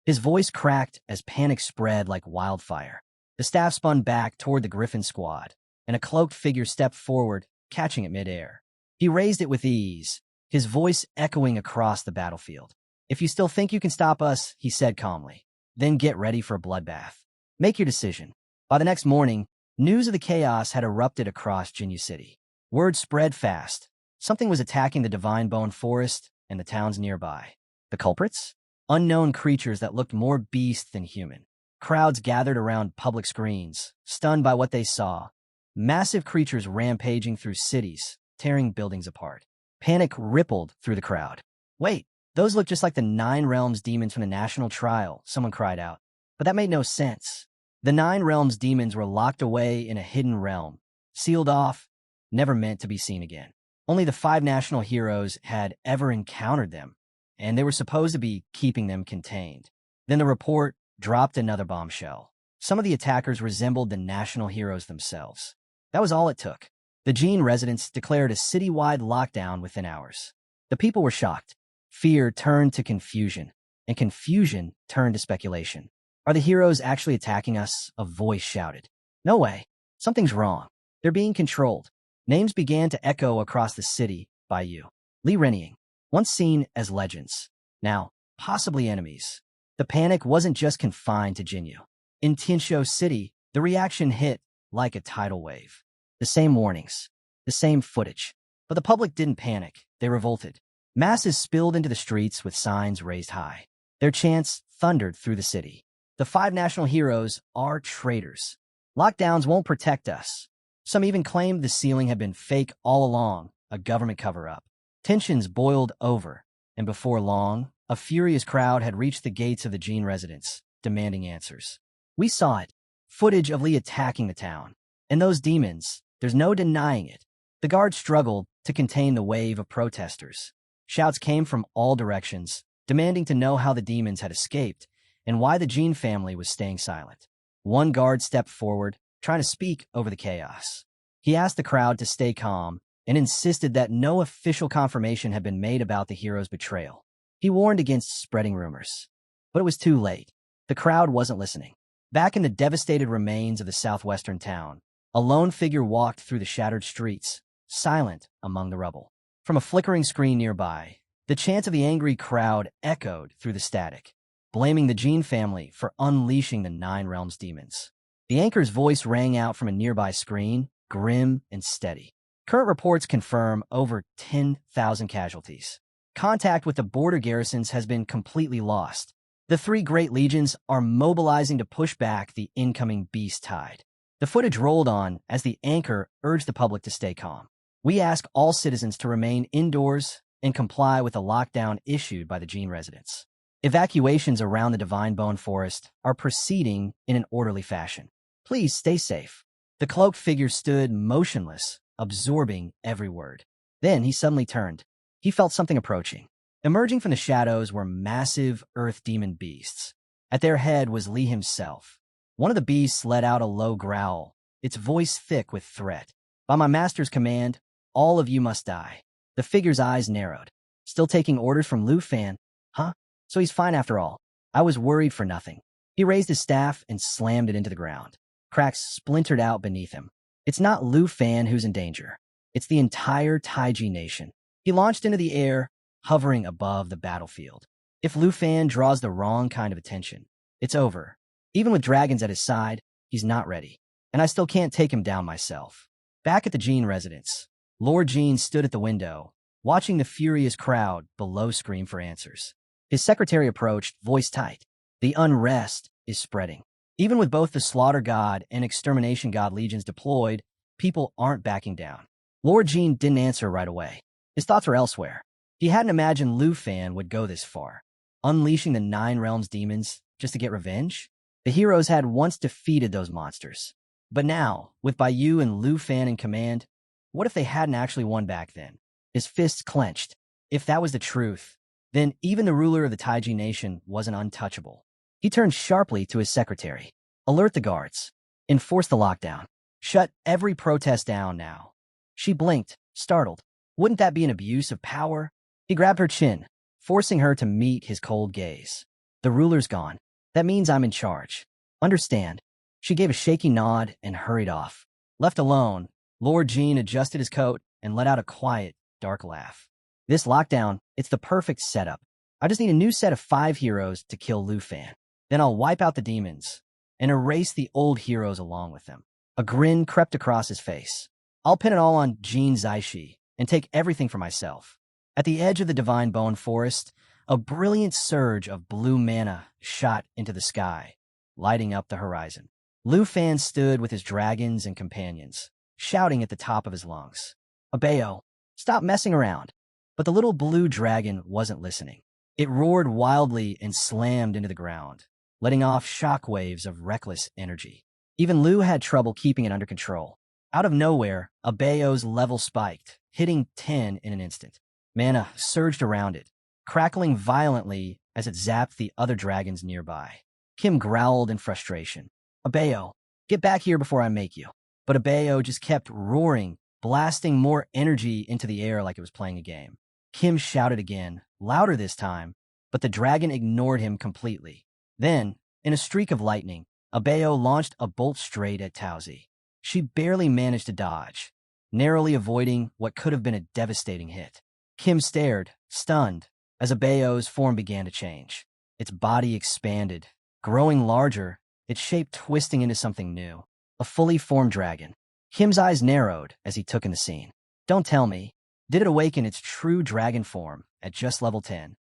His voice cracked as panic spread like wildfire. The staff spun back toward the Griffin squad, and a cloaked figure stepped forward, catching it midair. He raised it with ease, his voice echoing across the battlefield. "If you still think you can stop us," he said calmly, "then get ready for a bloodbath. Make your decision." By the next morning, news of the chaos had erupted across Jinyu City. Word spread fast. Something was attacking the Divine Bone Forest and the towns nearby. The culprits? Unknown creatures that looked more beast than human. Crowds gathered around public screens, stunned by what they saw. Massive creatures rampaging through cities, tearing buildings apart. Panic rippled through the crowd. "Wait, those look just like the Nine Realms demons from the National Trial," someone cried out. But that made no sense. The Nine Realms demons were locked away in a hidden realm, sealed off, never meant to be seen again. Only the 5 national heroes had ever encountered them, and they were supposed to be keeping them contained. Then the report dropped another bombshell. Some of the attackers resembled the national heroes themselves. That was all it took. The Gene residents declared a citywide lockdown within hours. The people were shocked. Fear turned to confusion, and confusion turned to speculation. "Are the heroes actually attacking us?" a voice shouted. "No way. Something's wrong. They're being controlled." Names began to echo across the city by you. Li Renying, once seen as legends, now possibly enemies. The panic wasn't just confined to Jinyu. In Tianzhou City, the reaction hit like a tidal wave. The same warnings, the same footage. But the public didn't panic. They revolted. Masses spilled into the streets with signs raised high. Their chants thundered through the city. "The 5 national heroes are traitors. Lockdowns won't protect us." Some even claimed the ceiling had been fake all along, a government cover-up. Tensions boiled over, and before long, a furious crowd had reached the gates of the Gene residence, demanding answers. We saw it, footage of Lee attacking the town. And those demons, there's no denying it. The guards struggled to contain the wave of protesters. Shouts came from all directions, demanding to know how the demons had escaped and why the Gene family was staying silent. One guard stepped forward, trying to speak over the chaos. He asked the crowd to stay calm and insisted that no official confirmation had been made about the hero's betrayal. He warned against spreading rumors. But it was too late. The crowd wasn't listening. Back in the devastated remains of the southwestern town, a lone figure walked through the shattered streets, silent among the rubble. From a flickering screen nearby, the chant of the angry crowd echoed through the static, blaming the Gene family for unleashing the 9 Realms demons. The anchor's voice rang out from a nearby screen, grim and steady. "Current reports confirm over 10,000 casualties. Contact with the border garrisons has been completely lost. The 3 great legions are mobilizing to push back the incoming beast tide." The footage rolled on as the anchor urged the public to stay calm. "We ask all citizens to remain indoors and comply with the lockdown issued by the Gene residents. Evacuations around the Divine Bone Forest are proceeding in an orderly fashion. Please stay safe." The cloaked figure stood motionless, absorbing every word. Then he suddenly turned. He felt something approaching. Emerging from the shadows were massive earth demon beasts. At their head was Li himself. One of the beasts let out a low growl, its voice thick with threat. "By my master's command, all of you must die." The figure's eyes narrowed. "Still taking orders from Lu Fan? Huh? So he's fine after all. I was worried for nothing." He raised his staff and slammed it into the ground. Cracks splintered out beneath him. "It's not Lu Fan who's in danger. It's the entire Taiji nation." He launched into the air, hovering above the battlefield. If Lu Fan draws the wrong kind of attention, it's over. Even with dragons at his side, he's not ready. And I still can't take him down myself. Back at the Gene residence, Lord Gene stood at the window, watching the furious crowd below scream for answers. His secretary approached, voice tight. "The unrest is spreading. Even with both the Slaughter God and Extermination God legions deployed, people aren't backing down." Lord Gene didn't answer right away. His thoughts were elsewhere. He hadn't imagined Lu Fan would go this far, unleashing the 9 Realms demons just to get revenge. The heroes had once defeated those monsters. But now, with Baiyu and Lu Fan in command, what if they hadn't actually won back then? His fists clenched. If that was the truth, then even the ruler of the Taiji nation wasn't untouchable. He turned sharply to his secretary. "Alert the guards. Enforce the lockdown. Shut every protest down now." She blinked, startled. Wouldn't that be an abuse of power? He grabbed her chin, forcing her to meet his cold gaze. "The ruler's gone. That means I'm in charge. Understand?" She gave a shaky nod and hurried off. Left alone, Lord Jean adjusted his coat and let out a quiet, dark laugh. This lockdown, it's the perfect setup. I just need a new set of 5 heroes to kill Lu Fan. Then I'll wipe out the demons and erase the old heroes along with them. A grin crept across his face. I'll pin it all on Jean Zaishi and take everything for myself. At the edge of the Divine Bone Forest, a brilliant surge of blue mana shot into the sky, lighting up the horizon. Lu Fan stood with his dragons and companions, shouting at the top of his lungs. Abeo, stop messing around. But the little blue dragon wasn't listening. It roared wildly and slammed into the ground, letting off shockwaves of reckless energy. Even Lu had trouble keeping it under control. Out of nowhere, Abeo's level spiked, hitting 10 in an instant. Mana surged around it, crackling violently as it zapped the other dragons nearby. Kim growled in frustration. Abeo, get back here before I make you. But Abeo just kept roaring, blasting more energy into the air like it was playing a game. Kim shouted again, louder this time, but the dragon ignored him completely. Then, in a streak of lightning, Abeo launched a bolt straight at Tauzi. She barely managed to dodge, narrowly avoiding what could have been a devastating hit. Kim stared, stunned, as Abeo's form began to change. Its body expanded, growing larger, its shape twisting into something new. A fully formed dragon. Kim's eyes narrowed as he took in the scene. Don't tell me. Did it awaken its true dragon form at just level 10?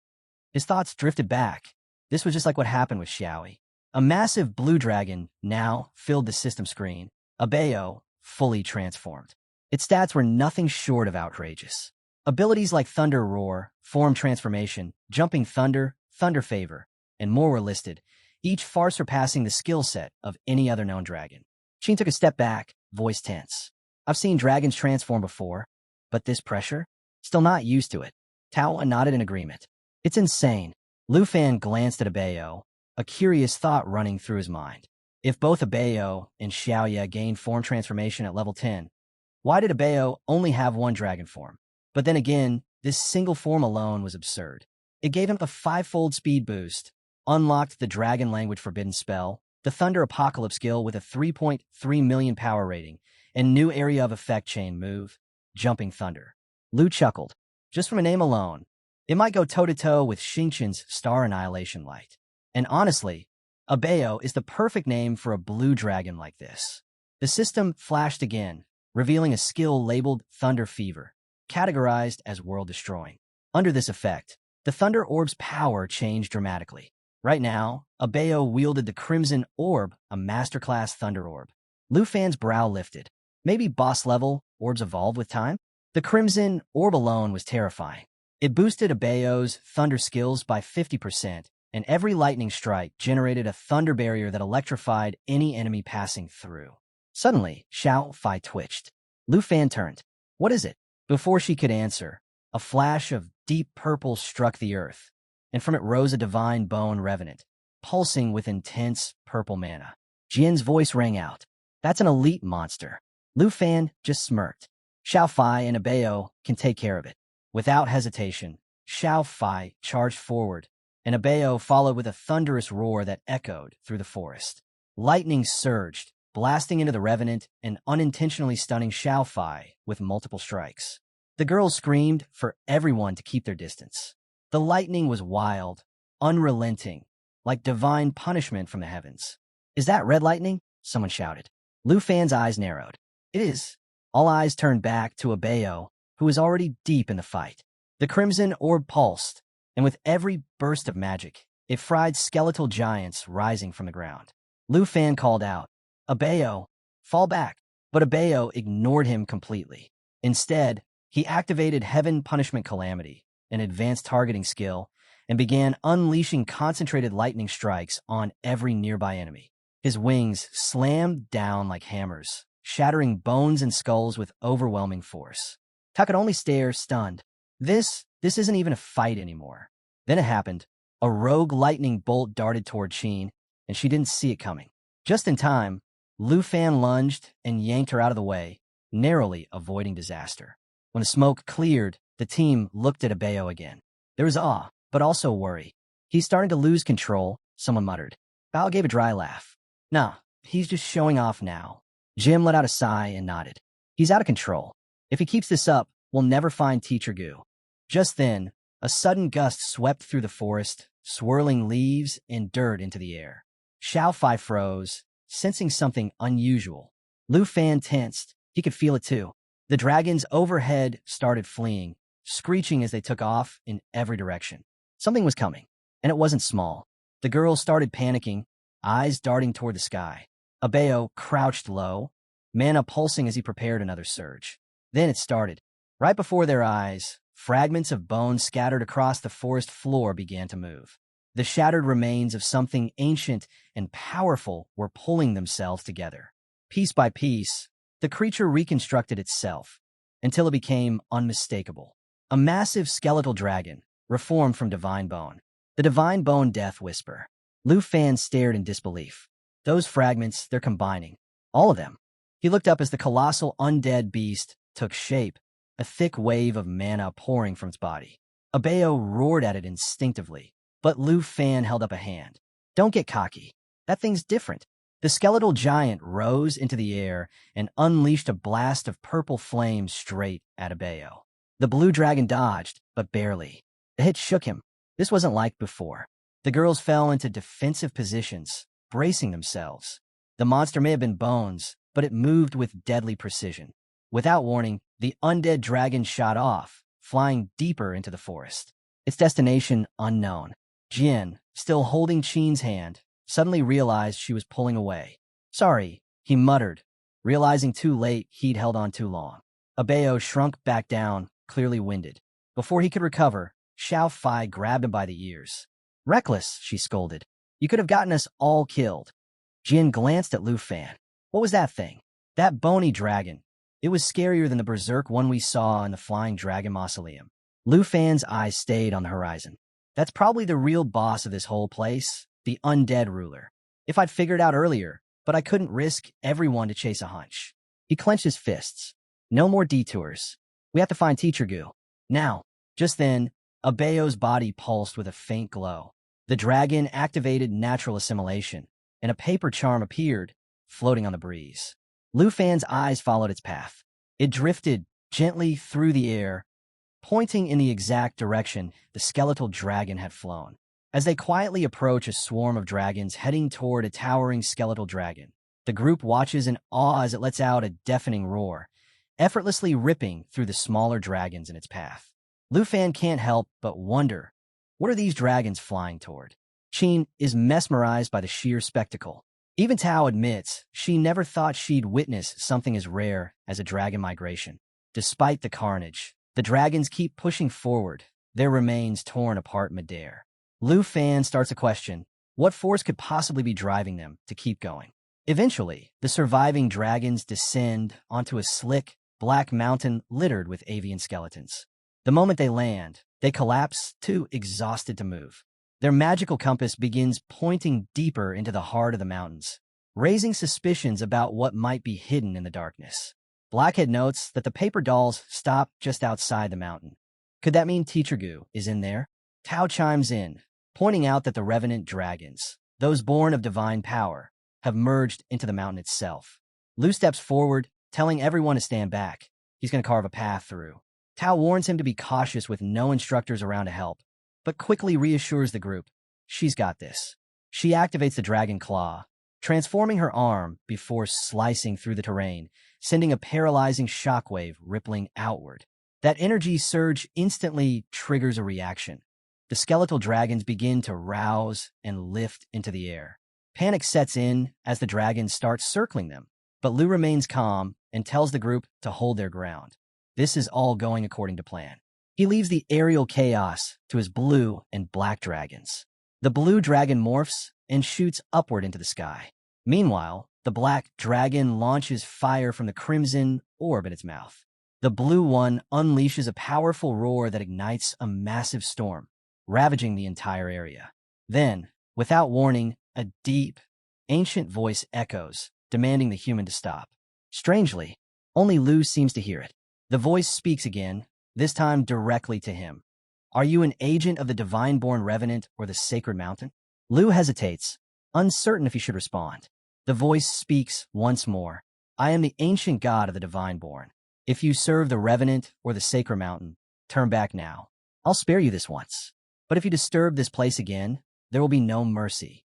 His thoughts drifted back. This was just like what happened with Xiaoi. A massive blue dragon now filled the system screen. Abeo, fully transformed. Its stats were nothing short of outrageous. Abilities like Thunder Roar, Form Transformation, Jumping Thunder, Thunder Favor, and more were listed, each far surpassing the skill set of any other known dragon. Sheen took a step back, voice tense. I've seen dragons transform before, but this pressure? Still not used to it. Tao nodded in agreement. It's insane. Lu Fan glanced at Abeo, a curious thought running through his mind. If both Abeo and Xiaoya gained form transformation at level 10, why did Abeo only have one dragon form? But then again, this single form alone was absurd. It gave him a 5-fold speed boost, unlocked the Dragon Language Forbidden spell, the Thunder Apocalypse skill with a 3.3 million power rating, and new area of effect chain move, Jumping Thunder. Lu chuckled. Just from a name alone, it might go toe-to-toe with Xingqian's Star Annihilation Light. And honestly, Abeo is the perfect name for a blue dragon like this. The system flashed again, revealing a skill labeled Thunder Fever, categorized as world-destroying. Under this effect, the Thunder Orb's power changed dramatically. Right now, Abeo wielded the Crimson Orb, a masterclass Thunder Orb. Lu Fan's brow lifted. Maybe boss-level orbs evolve with time? The Crimson Orb alone was terrifying. It boosted Abeo's Thunder skills by 50%, and every lightning strike generated a thunder barrier that electrified any enemy passing through. Suddenly, Xiao Fai twitched. Lu Fan turned. What is it? Before she could answer, a flash of deep purple struck the earth, and from it rose a divine bone revenant, pulsing with intense purple mana. Jian's voice rang out. That's an elite monster. Lu Fan just smirked. Xiao Fai and Abeo can take care of it. Without hesitation, Xiao Fai charged forward, and Abeo followed with a thunderous roar that echoed through the forest. Lightning surged, blasting into the revenant and unintentionally stunning Xiao Fai with multiple strikes. The girls screamed for everyone to keep their distance. The lightning was wild, unrelenting, like divine punishment from the heavens. Is that red lightning? Someone shouted. Lu Fan's eyes narrowed. It is. All eyes turned back to Abeo, who was already deep in the fight. The Crimson Orb pulsed, and with every burst of magic, it fried skeletal giants rising from the ground. Lu Fan called out, Abeo, fall back. But Abeo ignored him completely. Instead, he activated Heaven Punishment Calamity, an advanced targeting skill, and began unleashing concentrated lightning strikes on every nearby enemy. His wings slammed down like hammers, shattering bones and skulls with overwhelming force. Ta could only stare, stunned. This isn't even a fight anymore. Then it happened. A rogue lightning bolt darted toward Sheen, and she didn't see it coming. Just in time, Lu Fan lunged and yanked her out of the way, narrowly avoiding disaster. When the smoke cleared, the team looked at Abeo again. There was awe, but also worry. He's starting to lose control, someone muttered. Bao gave a dry laugh. Nah, he's just showing off now. Jim let out a sigh and nodded. He's out of control. If he keeps this up, we'll never find Teacher Gu. Just then, a sudden gust swept through the forest, swirling leaves and dirt into the air. Xiao Fai froze, sensing something unusual. Lu Fan tensed. He could feel it too. The dragons overhead started fleeing, screeching as they took off in every direction. Something was coming, and it wasn't small. The girls started panicking, eyes darting toward the sky. Abeo crouched low, mana pulsing as he prepared another surge. Then it started. Right before their eyes, fragments of bone scattered across the forest floor began to move. The shattered remains of something ancient and powerful were pulling themselves together. Piece by piece, the creature reconstructed itself until it became unmistakable. A massive skeletal dragon, reformed from divine bone. The divine bone death whisper. Lu Fan stared in disbelief. Those fragments, they're combining. All of them. He looked up as the colossal undead beast took shape, a thick wave of mana pouring from its body. Abeo roared at it instinctively, but Lu Fan held up a hand. Don't get cocky. That thing's different. The skeletal giant rose into the air and unleashed a blast of purple flame straight at Abeo. The blue dragon dodged, but barely. The hit shook him. This wasn't like before. The girls fell into defensive positions, bracing themselves. The monster may have been bones, but it moved with deadly precision. Without warning, the undead dragon shot off, flying deeper into the forest. Its destination unknown. Jin, still holding Qin's hand, suddenly realized she was pulling away. Sorry, he muttered, realizing too late he'd held on too long. Abeo shrunk back down, clearly winded. Before he could recover, Xiao Fai grabbed him by the ears. Reckless, she scolded. You could have gotten us all killed. Jin glanced at Lu Fan. What was that thing? That bony dragon. It was scarier than the berserk one we saw in the Flying Dragon Mausoleum. Lu Fan's eyes stayed on the horizon. That's probably the real boss of this whole place, the undead ruler. If I'd figured out earlier, but I couldn't risk everyone to chase a hunch. He clenched his fists. No more detours. We have to find Teacher Gu. Now. Just then, Abeo's body pulsed with a faint glow. The dragon activated natural assimilation, and a paper charm appeared, floating on the breeze. Lu Fan's eyes followed its path. It drifted gently through the air, pointing in the exact direction the skeletal dragon had flown. As they quietly approach a swarm of dragons heading toward a towering skeletal dragon, the group watches in awe as it lets out a deafening roar, effortlessly ripping through the smaller dragons in its path. Lu Fan can't help but wonder, what are these dragons flying toward? Qin is mesmerized by the sheer spectacle. Even Tao admits she never thought she'd witness something as rare as a dragon migration. Despite the carnage, the dragons keep pushing forward, their remains torn apart midair. Lu Fan starts a question. What force could possibly be driving them to keep going? Eventually, the surviving dragons descend onto a slick, black mountain littered with avian skeletons. The moment they land, they collapse, too exhausted to move. Their magical compass begins pointing deeper into the heart of the mountains, raising suspicions about what might be hidden in the darkness. Blackhead notes that the paper dolls stop just outside the mountain. Could that mean Teacher Gu is in there? Tao chimes in, pointing out that the revenant dragons, those born of divine power, have merged into the mountain itself. Lu steps forward, telling everyone to stand back. He's going to carve a path through. Tao warns him to be cautious with no instructors around to help, but quickly reassures the group. She's got this. She activates the dragon claw, transforming her arm before slicing through the terrain, sending a paralyzing shockwave rippling outward. That energy surge instantly triggers a reaction. The skeletal dragons begin to rouse and lift into the air. Panic sets in as the dragons start circling them, but Lu remains calm and tells the group to hold their ground. This is all going according to plan. He leaves the aerial chaos to his blue and black dragons. The blue dragon morphs and shoots upward into the sky. Meanwhile, the black dragon launches fire from the crimson orb in its mouth. The blue one unleashes a powerful roar that ignites a massive storm, ravaging the entire area. Then, without warning, a deep, ancient voice echoes, demanding the human to stop. Strangely, only Lu seems to hear it. The voice speaks again, this time directly to him. Are you an agent of the divine-born revenant or the sacred mountain? Lu hesitates, uncertain if he should respond. The voice speaks once more. I am the ancient god of the divine-born. If you serve the Revenant or the Sacred Mountain, turn back now. I'll spare you this once. But if you disturb this place again, there will be no mercy.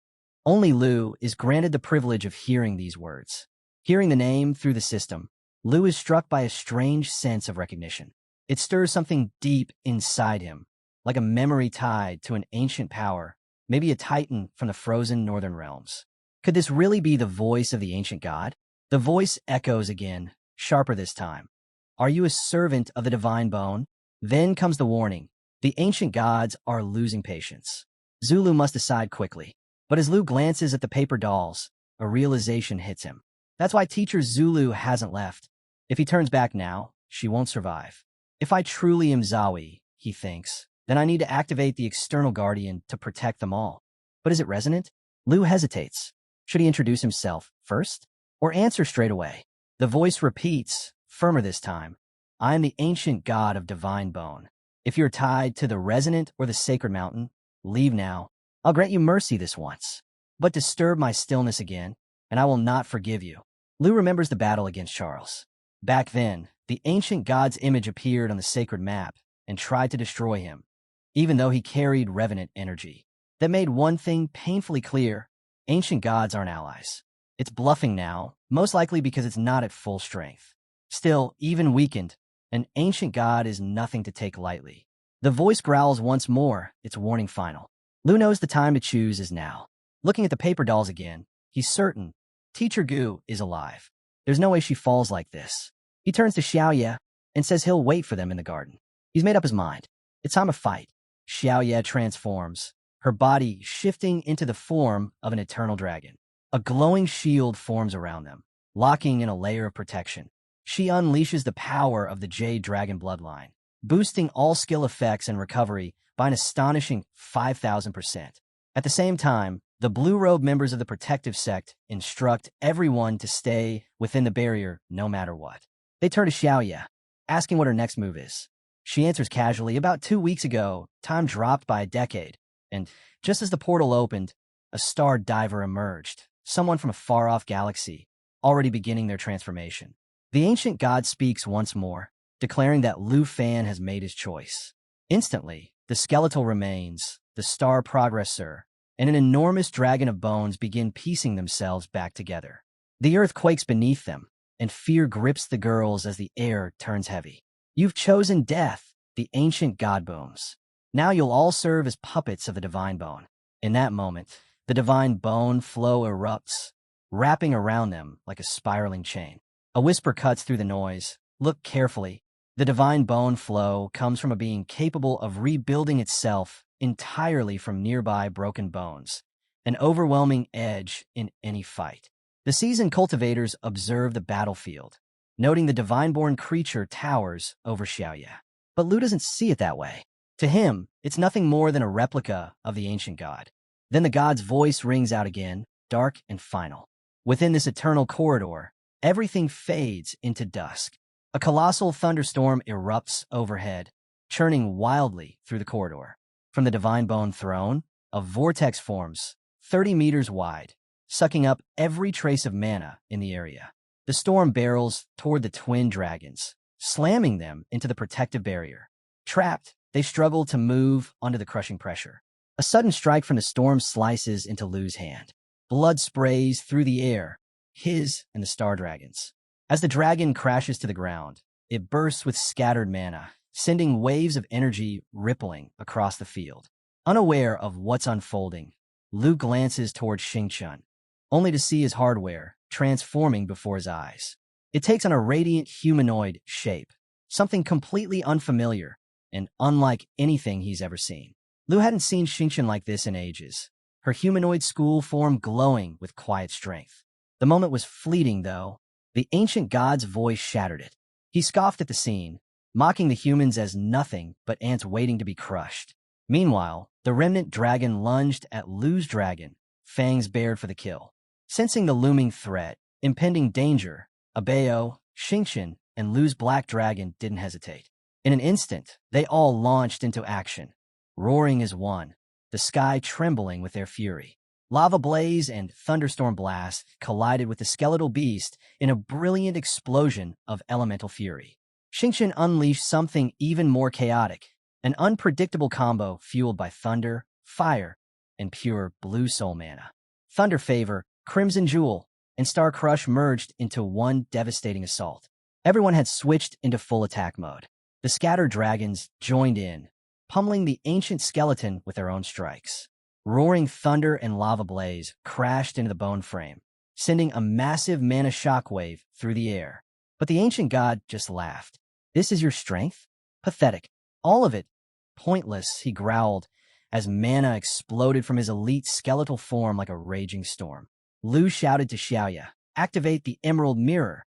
Only Lu is granted the privilege of hearing these words. Hearing the name through the system, Lu is struck by a strange sense of recognition. It stirs something deep inside him, like a memory tied to an ancient power, maybe a titan from the frozen northern realms. Could this really be the voice of the ancient god? The voice echoes again, sharper this time. Are you a servant of the divine bone? Then comes the warning. The ancient gods are losing patience. Zulu must decide quickly. But as Lu glances at the paper dolls, a realization hits him. That's why teacher Zulu hasn't left. If he turns back now, she won't survive. If I truly am Zawi, he thinks, then I need to activate the external guardian to protect them all. But is it resonant? Lu hesitates. Should he introduce himself first? Or answer straight away? The voice repeats, firmer this time. I am the ancient god of divine bone. If you're tied to the Resonant or the Sacred Mountain, leave now. I'll grant you mercy this once. But disturb my stillness again, and I will not forgive you. Lu remembers the battle against Charles. Back then, the ancient god's image appeared on the sacred map and tried to destroy him, even though he carried revenant energy. That made one thing painfully clear: ancient gods aren't allies. It's bluffing now, most likely because it's not at full strength. Still, even weakened, an ancient god is nothing to take lightly. The voice growls once more, its warning final. Lu knows the time to choose is now. Looking at the paper dolls again, he's certain Teacher Gu is alive. There's no way she falls like this. He turns to Xiaoye and says he'll wait for them in the garden. He's made up his mind. It's time to fight. Xiaoye transforms, her body shifting into the form of an eternal dragon. A glowing shield forms around them, locking in a layer of protection. She unleashes the power of the Jade Dragon bloodline, boosting all skill effects and recovery by an astonishing 5,000%. At the same time, the blue-robe members of the protective sect instruct everyone to stay within the barrier no matter what. They turn to Xiaoye, asking what her next move is. She answers casually, about 2 weeks ago, time dropped by a decade, and just as the portal opened, a star diver emerged, someone from a far-off galaxy, already beginning their transformation. The ancient god speaks once more, declaring that Lu Fan has made his choice. Instantly, the skeletal remains, the star progressor, and an enormous dragon of bones begin piecing themselves back together. The earth quakes beneath them, and fear grips the girls as the air turns heavy. You've chosen death, the ancient god booms. Now you'll all serve as puppets of the divine bone. In that moment, the divine bone flow erupts, wrapping around them like a spiraling chain. A whisper cuts through the noise. Look carefully. The divine bone flow comes from a being capable of rebuilding itself entirely from nearby broken bones, an overwhelming edge in any fight. The seasoned cultivators observe the battlefield, noting the divine-born creature towers over Xiaoye. But Lu doesn't see it that way. To him, it's nothing more than a replica of the ancient god. Then the god's voice rings out again, dark and final. Within this eternal corridor, everything fades into dusk. A colossal thunderstorm erupts overhead, churning wildly through the corridor. From the divine bone throne, a vortex forms, 30 meters wide, sucking up every trace of mana in the area. The storm barrels toward the twin dragons, slamming them into the protective barrier. Trapped, they struggle to move under the crushing pressure. A sudden strike from the storm slices into Lu's hand. Blood sprays through the air, his and the star dragon's. As the dragon crashes to the ground, it bursts with scattered mana, sending waves of energy rippling across the field. Unaware of what's unfolding, Lu glances toward Xingchen, only to see his hardware transforming before his eyes. It takes on a radiant humanoid shape, something completely unfamiliar and unlike anything he's ever seen. Lu hadn't seen Xingchen like this in ages, her humanoid school form glowing with quiet strength. The moment was fleeting, though. The ancient god's voice shattered it. He scoffed at the scene, mocking the humans as nothing but ants waiting to be crushed. Meanwhile, the remnant dragon lunged at Lu's dragon, fangs bared for the kill. Sensing the looming threat, impending danger, Abeo, Xingchen, and Lu's black dragon didn't hesitate. In an instant, they all launched into action, roaring as one, the sky trembling with their fury. Lava blaze and thunderstorm blast collided with the skeletal beast in a brilliant explosion of elemental fury. Xingqian unleashed something even more chaotic, an unpredictable combo fueled by thunder, fire, and pure blue soul mana. Thunder Favor, Crimson Jewel, and Star Crush merged into one devastating assault. Everyone had switched into full attack mode. The scattered dragons joined in, pummeling the ancient skeleton with their own strikes. Roaring thunder and lava blaze crashed into the bone frame, sending a massive mana shockwave through the air. But the ancient god just laughed. "This is your strength? Pathetic. All of it. Pointless," he growled as mana exploded from his elite skeletal form like a raging storm. Lu shouted to Xiaoya, "Activate the Emerald Mirror."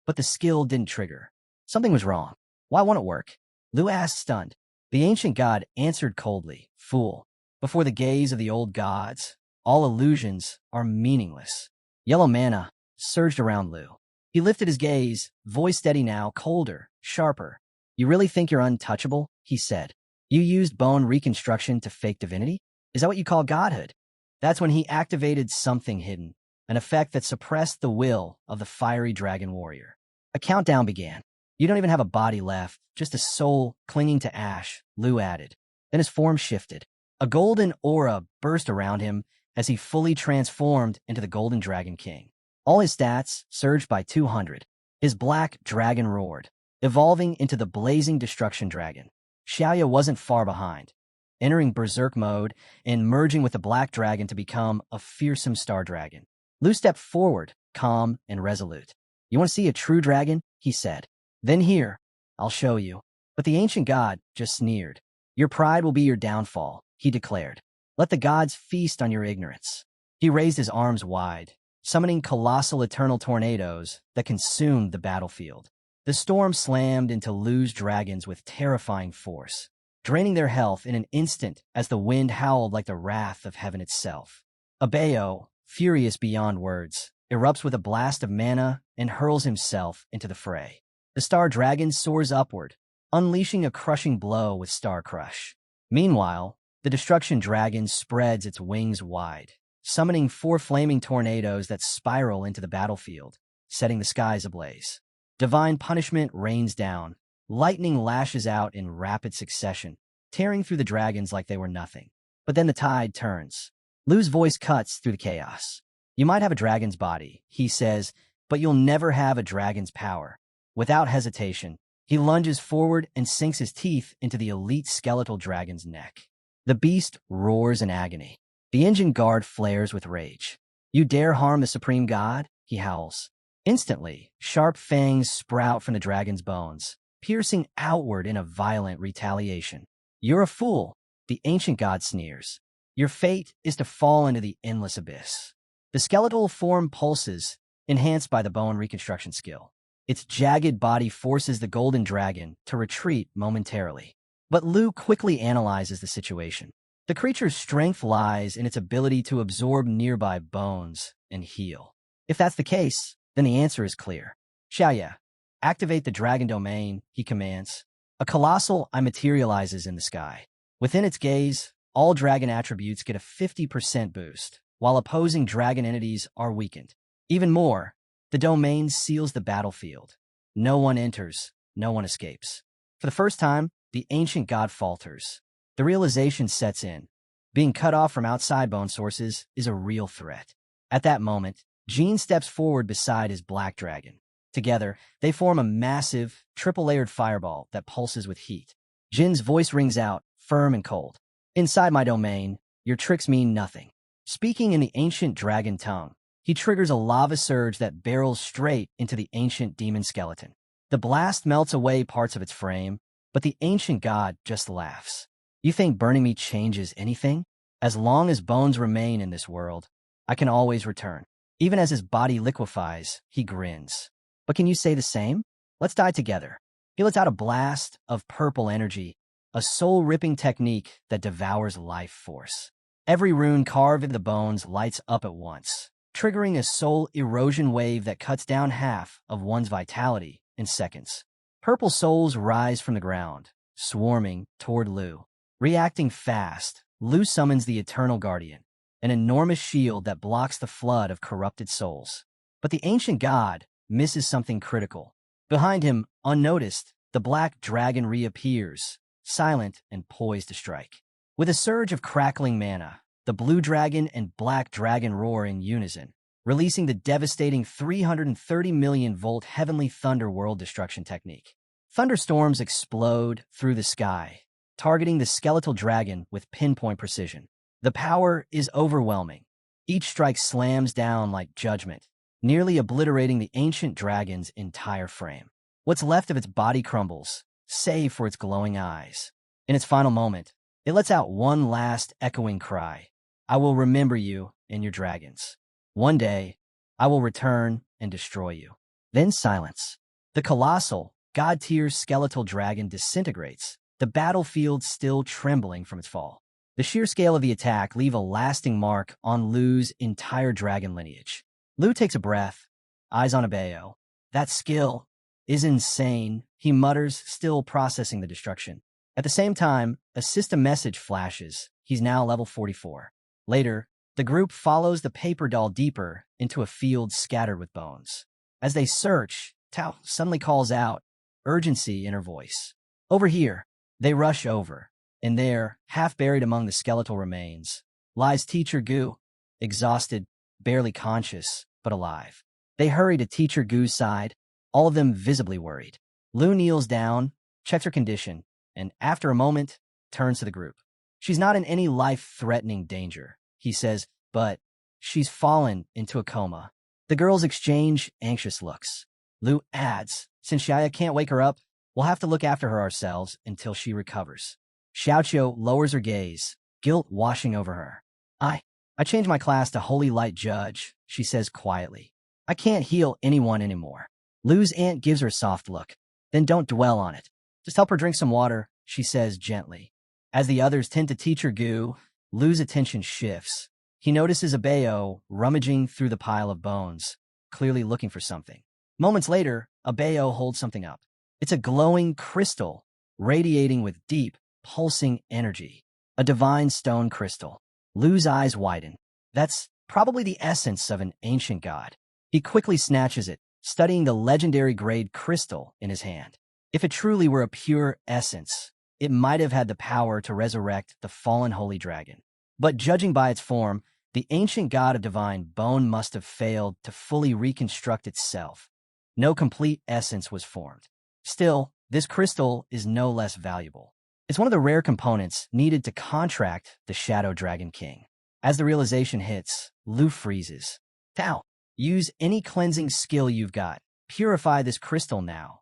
But the skill didn't trigger. Something was wrong. Why won't it work? Lu asked, stunned. The ancient god answered coldly, "Fool. Before the gaze of the old gods, all illusions are meaningless." Yellow mana surged around Lu. He lifted his gaze, voice steady now, colder, sharper. "You really think you're untouchable?" he said. "You used bone reconstruction to fake divinity? Is that what you call godhood?" That's when he activated something hidden, an effect that suppressed the will of the fiery dragon warrior. A countdown began. "You don't even have a body left, just a soul clinging to ash," Lu added. Then his form shifted. A golden aura burst around him as he fully transformed into the Golden Dragon King. All his stats surged by 200. His black dragon roared, evolving into the blazing destruction dragon. Xiaoya wasn't far behind, entering berserk mode and merging with the black dragon to become a fearsome star dragon. Lu stepped forward, calm and resolute. "You want to see a true dragon?" he said. "Then here, I'll show you." But the ancient god just sneered. "Your pride will be your downfall," he declared. "Let the gods feast on your ignorance." He raised his arms wide, summoning colossal eternal tornadoes that consumed the battlefield. The storm slammed into Lu's dragons with terrifying force, draining their health in an instant as the wind howled like the wrath of heaven itself. Abeo, furious beyond words, erupts with a blast of mana and hurls himself into the fray. The star dragon soars upward, unleashing a crushing blow with Star Crush. Meanwhile, the destruction dragon spreads its wings wide, summoning 4 flaming tornadoes that spiral into the battlefield, setting the skies ablaze. Divine punishment rains down. Lightning lashes out in rapid succession, tearing through the dragons like they were nothing. But then the tide turns. Lu's voice cuts through the chaos. "You might have a dragon's body," he says, "but you'll never have a dragon's power." Without hesitation, he lunges forward and sinks his teeth into the elite skeletal dragon's neck. The beast roars in agony. The engine guard flares with rage. "You dare harm the supreme god?" he howls. Instantly, sharp fangs sprout from the dragon's bones, piercing outward in a violent retaliation. "You're a fool," the ancient god sneers. "Your fate is to fall into the endless abyss." The skeletal form pulses, enhanced by the bone reconstruction skill. Its jagged body forces the golden dragon to retreat momentarily. But Lu quickly analyzes the situation. The creature's strength lies in its ability to absorb nearby bones and heal. If that's the case, then the answer is clear. "Xiaoya, activate the dragon domain," he commands. A colossal eye materializes in the sky. Within its gaze, all dragon attributes get a 50% boost, while opposing dragon entities are weakened. Even more, the domain seals the battlefield. No one enters, no one escapes. For the first time, the ancient god falters. The realization sets in. Being cut off from outside bone sources is a real threat. At that moment, Jean steps forward beside his black dragon. Together, they form a massive, triple-layered fireball that pulses with heat. Jin's voice rings out, firm and cold. "Inside my domain, your tricks mean nothing." Speaking in the ancient dragon tongue, he triggers a lava surge that barrels straight into the ancient demon skeleton. The blast melts away parts of its frame, but the ancient god just laughs. "You think burning me changes anything? As long as bones remain in this world, I can always return." Even as his body liquefies, he grins. "But can you say the same? Let's die together." He lets out a blast of purple energy, a soul-ripping technique that devours life force. Every rune carved into the bones lights up at once, triggering a soul erosion wave that cuts down half of one's vitality in seconds. Purple souls rise from the ground, swarming toward Lu. Reacting fast, Lu summons the Eternal Guardian. an enormous shield that blocks the flood of corrupted souls. But the ancient god misses something critical. Behind him, unnoticed, the black dragon reappears, silent and poised to strike. With a surge of crackling mana, the blue dragon and black dragon roar in unison, releasing the devastating 330 million volt heavenly thunder world destruction technique. Thunderstorms explode through the sky, targeting the skeletal dragon with pinpoint precision. The power is overwhelming. Each strike slams down like judgment, nearly obliterating the ancient dragon's entire frame. What's left of its body crumbles, save for its glowing eyes. In its final moment, it lets out one last echoing cry. I will remember you and your dragons. One day, I will return and destroy you. Then silence. The colossal, god-tier skeletal dragon disintegrates, the battlefield still trembling from its fall. The sheer scale of the attack leave a lasting mark on Lu's entire dragon lineage. Lu takes a breath, eyes on Abeo. That skill is insane, he mutters, still processing the destruction. At the same time, a system message flashes. He's now level 44. Later, the group follows the paper doll deeper into a field scattered with bones. As they search, Tao suddenly calls out, urgency in her voice. Over here. They rush over, and there, half buried among the skeletal remains, lies Teacher Gu, exhausted, barely conscious, but alive. They hurry to Teacher Gu's side, all of them visibly worried. Lu kneels down, checks her condition, and after a moment, turns to the group. She's not in any life-threatening danger, he says, but she's fallen into a coma. The girls exchange anxious looks. Lu adds, since Xiaya can't wake her up, we'll have to look after her ourselves until she recovers. Xiaoqiu lowers her gaze, guilt washing over her. I changed my class to Holy Light Judge, she says quietly. I can't heal anyone anymore. Lu's aunt gives her a soft look. Then don't dwell on it. Just help her drink some water, she says gently. As the others tend to Teacher Gu, Lu's attention shifts. He notices Abeo rummaging through the pile of bones, clearly looking for something. Moments later, Abeo holds something up. It's a glowing crystal, radiating with deep, pulsing energy. A divine stone crystal. Lu's eyes widen. That's probably the essence of an ancient god. He quickly snatches it, studying the legendary grade crystal in his hand. If it truly were a pure essence, it might have had the power to resurrect the fallen holy dragon. But judging by its form, the ancient god of divine bone must have failed to fully reconstruct itself. No complete essence was formed. Still, this crystal is no less valuable. It's one of the rare components needed to contract the Shadow Dragon King. As the realization hits, Lu freezes. Tao, use any cleansing skill you've got. Purify this crystal now.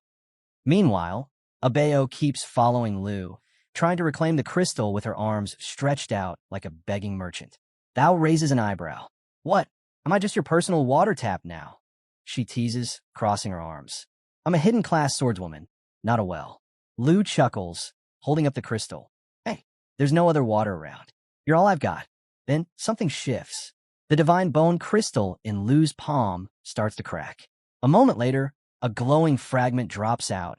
Meanwhile, Abeo keeps following Lu, trying to reclaim the crystal with her arms stretched out like a begging merchant. Thao raises an eyebrow. What? Am I just your personal water tap now? She teases, crossing her arms. I'm a hidden class swordswoman, not a well. Lu chuckles, holding up the crystal. Hey, there's no other water around. You're all I've got. Then something shifts. The divine bone crystal in Lu's palm starts to crack. A moment later, a glowing fragment drops out,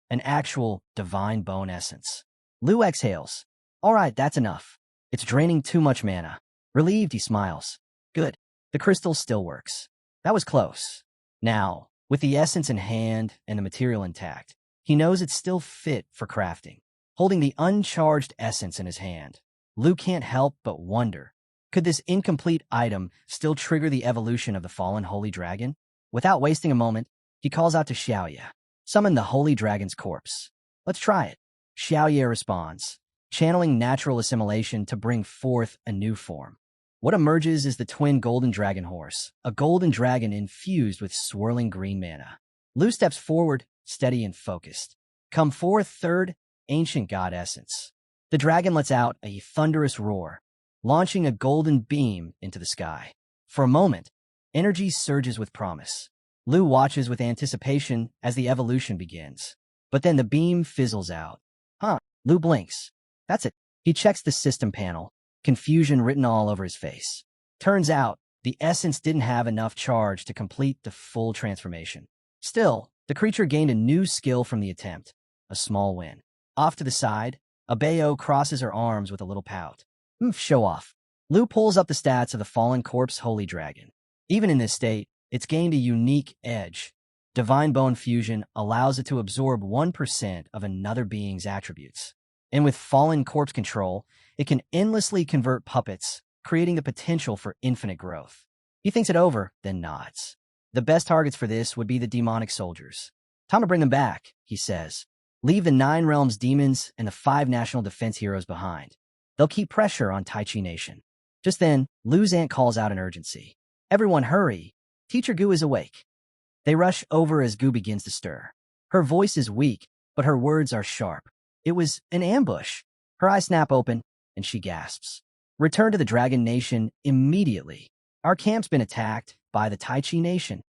an actual divine bone essence. Lu exhales. All right, that's enough. It's draining too much mana. Relieved, he smiles. Good. The crystal still works. That was close. Now, with the essence in hand and the material intact, he knows it's still fit for crafting. Holding the uncharged essence in his hand, Lu can't help but wonder, could this incomplete item still trigger the evolution of the fallen holy dragon? Without wasting a moment, he calls out to Xiaoye. Summon the holy dragon's corpse. Let's try it. Xiaoye responds, channeling natural assimilation to bring forth a new form. What emerges is the twin golden dragon horse, a golden dragon infused with swirling green mana. Lu steps forward, steady and focused. Come forth, third, ancient god essence. The dragon lets out a thunderous roar, launching a golden beam into the sky. For a moment, energy surges with promise. Lu watches with anticipation as the evolution begins. But then the beam fizzles out. Lu blinks. That's it. He checks the system panel, confusion written all over his face. Turns out, the essence didn't have enough charge to complete the full transformation. Still, the creature gained a new skill from the attempt, a small win. Off to the side, Abeo crosses her arms with a little pout. Show off. Lu pulls up the stats of the fallen corpse holy dragon. Even in this state, it's gained a unique edge. Divine Bone Fusion allows it to absorb 1% of another being's attributes. And with fallen corpse control, it can endlessly convert puppets, creating the potential for infinite growth. He thinks it over, then nods. The best targets for this would be the demonic soldiers. Time to bring them back, he says. Leave the 9 realms demons and the 5 national defense heroes behind. They'll keep pressure on Tai Chi Nation. Just then, Lu's aunt calls out an urgency. Everyone hurry! Teacher Gu is awake. They rush over as Gu begins to stir. Her voice is weak, but her words are sharp. It was an ambush. Her eyes snap open, and she gasps. Return to the Dragon Nation immediately. Our camp's been attacked by the Tai Chi Nation.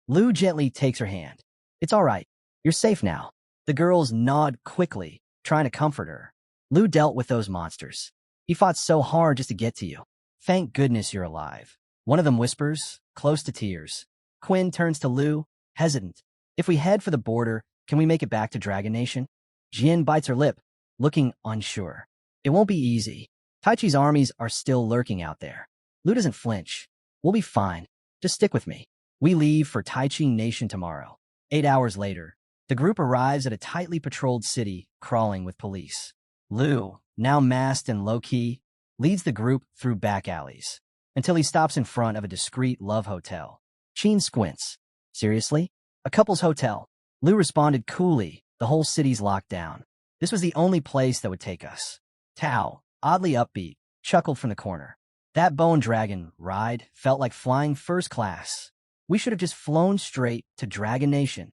Lu gently takes her hand. It's all right. You're safe now. The girls nod quickly, trying to comfort her. Lu dealt with those monsters. He fought so hard just to get to you. Thank goodness you're alive. One of them whispers, close to tears. Quinn turns to Lu, hesitant. If we head for the border, can we make it back to Dragon Nation? Jian bites her lip, looking unsure. It won't be easy. Tai Chi's armies are still lurking out there. Lu doesn't flinch. We'll be fine. Just stick with me. We leave for Tai Chi Nation tomorrow. 8 hours later, the group arrives at a tightly patrolled city crawling with police. Lu, now masked and low-key, leads the group through back alleys until he stops in front of a discreet love hotel. Sheen squints. Seriously? A couple's hotel? Lu responded coolly. The whole city's locked down. This was the only place that would take us. Tao, oddly upbeat, chuckled from the corner. That bone dragon ride felt like flying first class. We should have just flown straight to Dragon Nation.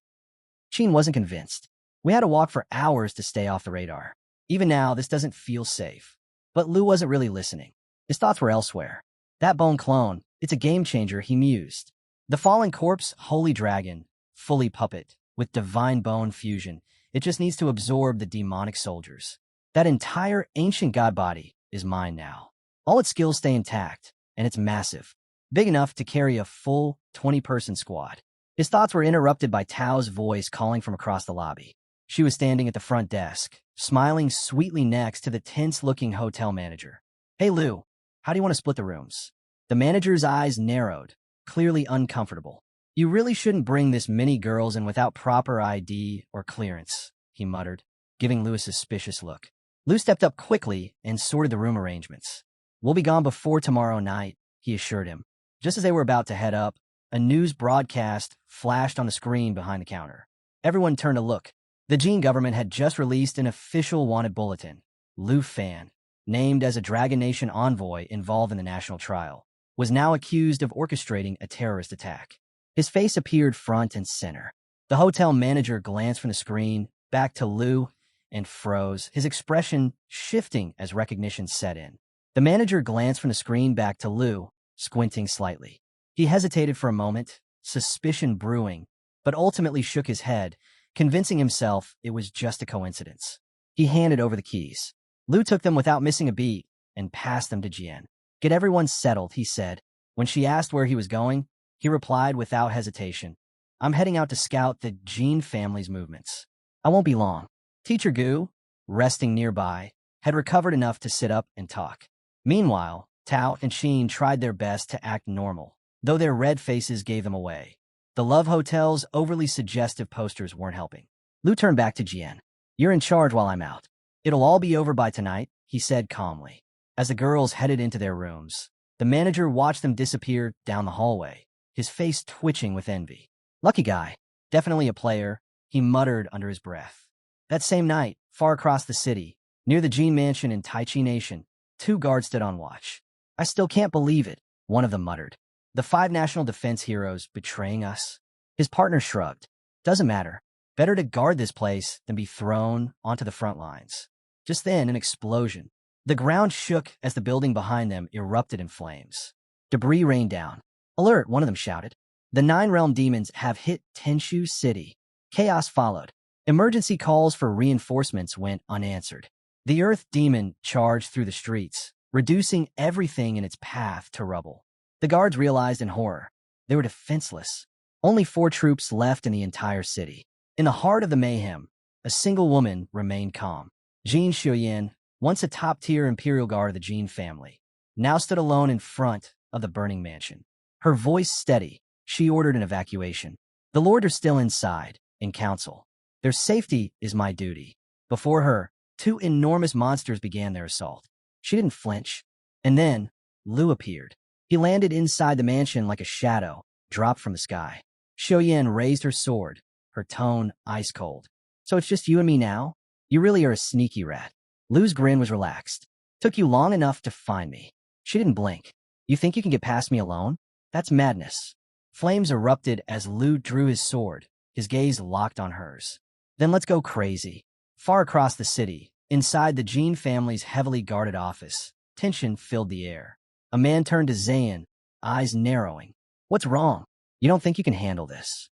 Sheen wasn't convinced. We had to walk for hours to stay off the radar. Even now, this doesn't feel safe. But Lu wasn't really listening. His thoughts were elsewhere. That bone clone, it's a game changer, he mused. The fallen corpse, holy dragon, fully puppet, with divine bone fusion. It just needs to absorb the demonic soldiers. That entire ancient god body is mine now. All its skills stay intact, and it's massive. Big enough to carry a full 20-person squad. His thoughts were interrupted by Tao's voice calling from across the lobby. She was standing at the front desk, smiling sweetly next to the tense-looking hotel manager. Hey, Lu, how do you want to split the rooms? The manager's eyes narrowed, clearly uncomfortable. You really shouldn't bring this many girls in without proper ID or clearance, he muttered, giving Lu a suspicious look. Lu stepped up quickly and sorted the room arrangements. We'll be gone before tomorrow night, he assured him. Just as they were about to head up, a news broadcast flashed on the screen behind the counter. Everyone turned to look. The Jin government had just released an official wanted bulletin. Lu Fan, named as a Dragon Nation envoy involved in the national trial, was now accused of orchestrating a terrorist attack. His face appeared front and center. The hotel manager glanced from the screen back to Lu and froze, his expression shifting as recognition set in. The manager glanced from the screen back to Lu, squinting slightly. He hesitated for a moment, suspicion brewing, but ultimately shook his head, convincing himself it was just a coincidence. He handed over the keys. Lu took them without missing a beat and passed them to Jian. Get everyone settled, he said. When she asked where he was going, he replied without hesitation. I'm heading out to scout the Jin family's movements. I won't be long. Teacher Gu, resting nearby, had recovered enough to sit up and talk. Meanwhile, Tao and Sheen tried their best to act normal, though their red faces gave them away. The Love Hotel's overly suggestive posters weren't helping. Lu turned back to Jian. You're in charge while I'm out. It'll all be over by tonight, he said calmly. As the girls headed into their rooms, the manager watched them disappear down the hallway, his face twitching with envy. Lucky guy. Definitely a player, he muttered under his breath. That same night, far across the city, near the Jin mansion in Tai Chi Nation, 2 guards stood on watch. I still can't believe it, one of them muttered. The 5 national defense heroes betraying us? His partner shrugged. Doesn't matter. Better to guard this place than be thrown onto the front lines. Just then, an explosion. The ground shook as the building behind them erupted in flames. Debris rained down. Alert, one of them shouted. The 9 realm demons have hit Tenshu City. Chaos followed. Emergency calls for reinforcements went unanswered. The Earth Demon charged through the streets, reducing everything in its path to rubble. The guards realized in horror. They were defenseless. Only 4 troops left in the entire city. In the heart of the mayhem, a single woman remained calm. Jin Shuyan, once a top-tier imperial guard of the Jin family. now stood alone in front of the burning mansion. Her voice steady, she ordered an evacuation. The lords are still inside, in council. Their safety is my duty. Before her, two enormous monsters began their assault. She didn't flinch. And then, Lu appeared. He landed inside the mansion like a shadow, dropped from the sky. Xiaoyan raised her sword, her tone ice cold. So it's just you and me now? You really are a sneaky rat. Lu's grin was relaxed. Took you long enough to find me. She didn't blink. You think you can get past me alone? That's madness. Flames erupted as Lu drew his sword, his gaze locked on hers. Then let's go crazy. Far across the city, inside the Jean family's heavily guarded office, tension filled the air. A man turned to Zayn, eyes narrowing. What's wrong? You don't think you can handle this?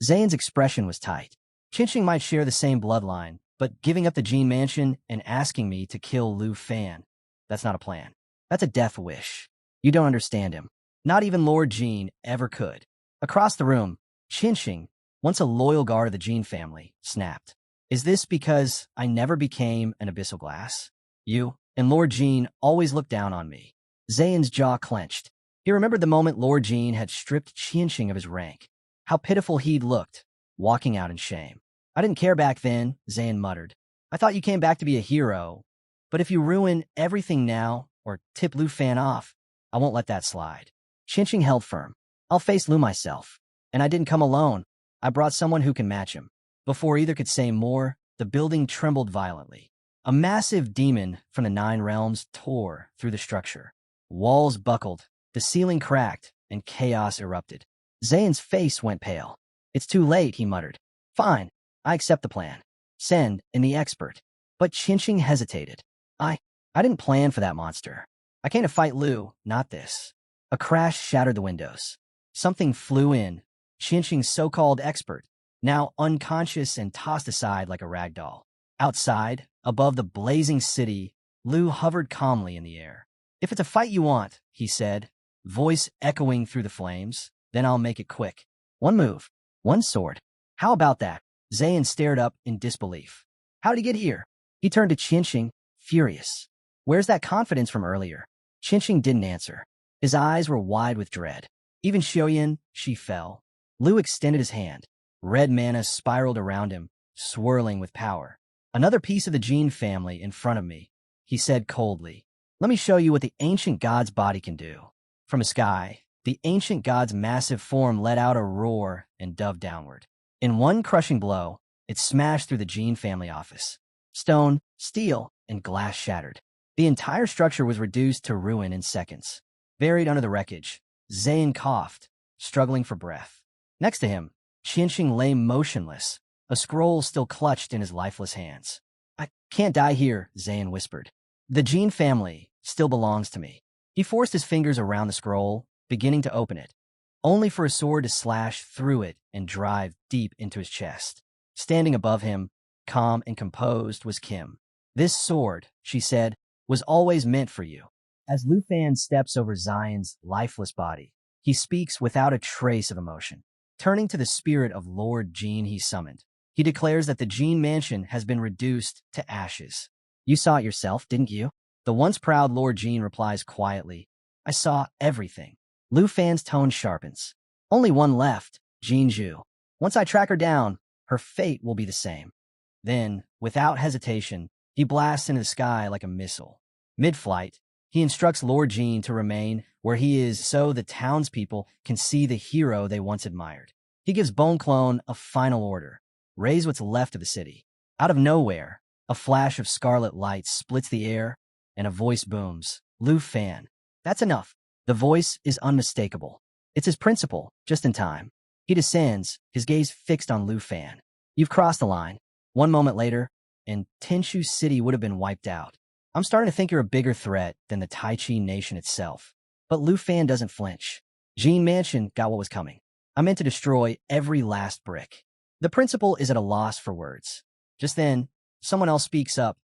Zayn's expression was tight. Qinsheng might share the same bloodline, but giving up the Jean mansion and asking me to kill Lu Fan, that's not a plan. That's a death wish. You don't understand him. Not even Lord Jean ever could. Across the room, Qinsheng, once a loyal guard of the Jean family, snapped. Is this because I never became an abyssal glass? You and Lord Jean always looked down on me. Zayn's jaw clenched. He remembered the moment Lord Jean had stripped Qinsheng of his rank. How pitiful he'd looked, walking out in shame. I didn't care back then, Zayn muttered. I thought you came back to be a hero. But if you ruin everything now, or tip Lu Fan off, I won't let that slide. Qinsheng held firm. I'll face Lu myself. And I didn't come alone. I brought someone who can match him. Before either could say more, the building trembled violently. A massive demon from the Nine Realms tore through the structure. Walls buckled, the ceiling cracked, and chaos erupted. Zayn's face went pale. It's too late, he muttered. Fine, I accept the plan. Send in the expert. But Qinsheng hesitated. I didn't plan for that monster. I came to fight Lu, not this. A crash shattered the windows. Something flew in. Qinsheng's so-called expert, now unconscious and tossed aside like a rag doll. Outside, above the blazing city, Lu hovered calmly in the air. If it's a fight you want, he said, voice echoing through the flames, then I'll make it quick. One move, one sword. How about that? Zayn stared up in disbelief. How'd he get here? He turned to Qinsheng, furious. Where's that confidence from earlier? Qinsheng didn't answer. His eyes were wide with dread. Even Xiaoyan, she fell. Lu extended his hand. Red mana spiraled around him, swirling with power. Another piece of the Jean family in front of me, he said coldly. Let me show you what the ancient god's body can do. From the sky, the ancient god's massive form let out a roar and dove downward. In one crushing blow, it smashed through the Jean family office. Stone, steel, and glass shattered. The entire structure was reduced to ruin in seconds. Buried under the wreckage, Zayn coughed, struggling for breath. Next to him, Qinsheng lay motionless, a scroll still clutched in his lifeless hands. I can't die here, Zayn whispered. The Jean family still belongs to me. He forced his fingers around the scroll, beginning to open it, only for a sword to slash through it and drive deep into his chest. Standing above him, calm and composed, was Kim. This sword, she said, was always meant for you. As Lu Fan steps over Zion's lifeless body, he speaks without a trace of emotion. Turning to the spirit of Lord Jean he summoned, he declares that the Jean mansion has been reduced to ashes. You saw it yourself, didn't you? The once proud Lord Jean replies quietly, I saw everything. Lu Fan's tone sharpens. Only one left, Jean Zhu. Once I track her down, her fate will be the same. Then, without hesitation, he blasts into the sky like a missile. Mid-flight, he instructs Lord Jean to remain where he is so the townspeople can see the hero they once admired. He gives Bone Clone a final order. Raise what's left of the city. Out of nowhere, a flash of scarlet light splits the air, and a voice booms. Lu Fan. That's enough. The voice is unmistakable. It's his principal, just in time. He descends, his gaze fixed on Lu Fan. You've crossed the line. One moment later, and Tenshu City would have been wiped out. I'm starting to think you're a bigger threat than the Tai Chi nation itself. But Lu Fan doesn't flinch. Jean Mansion got what was coming. I meant to destroy every last brick. The principal is at a loss for words. Just then, someone else speaks up,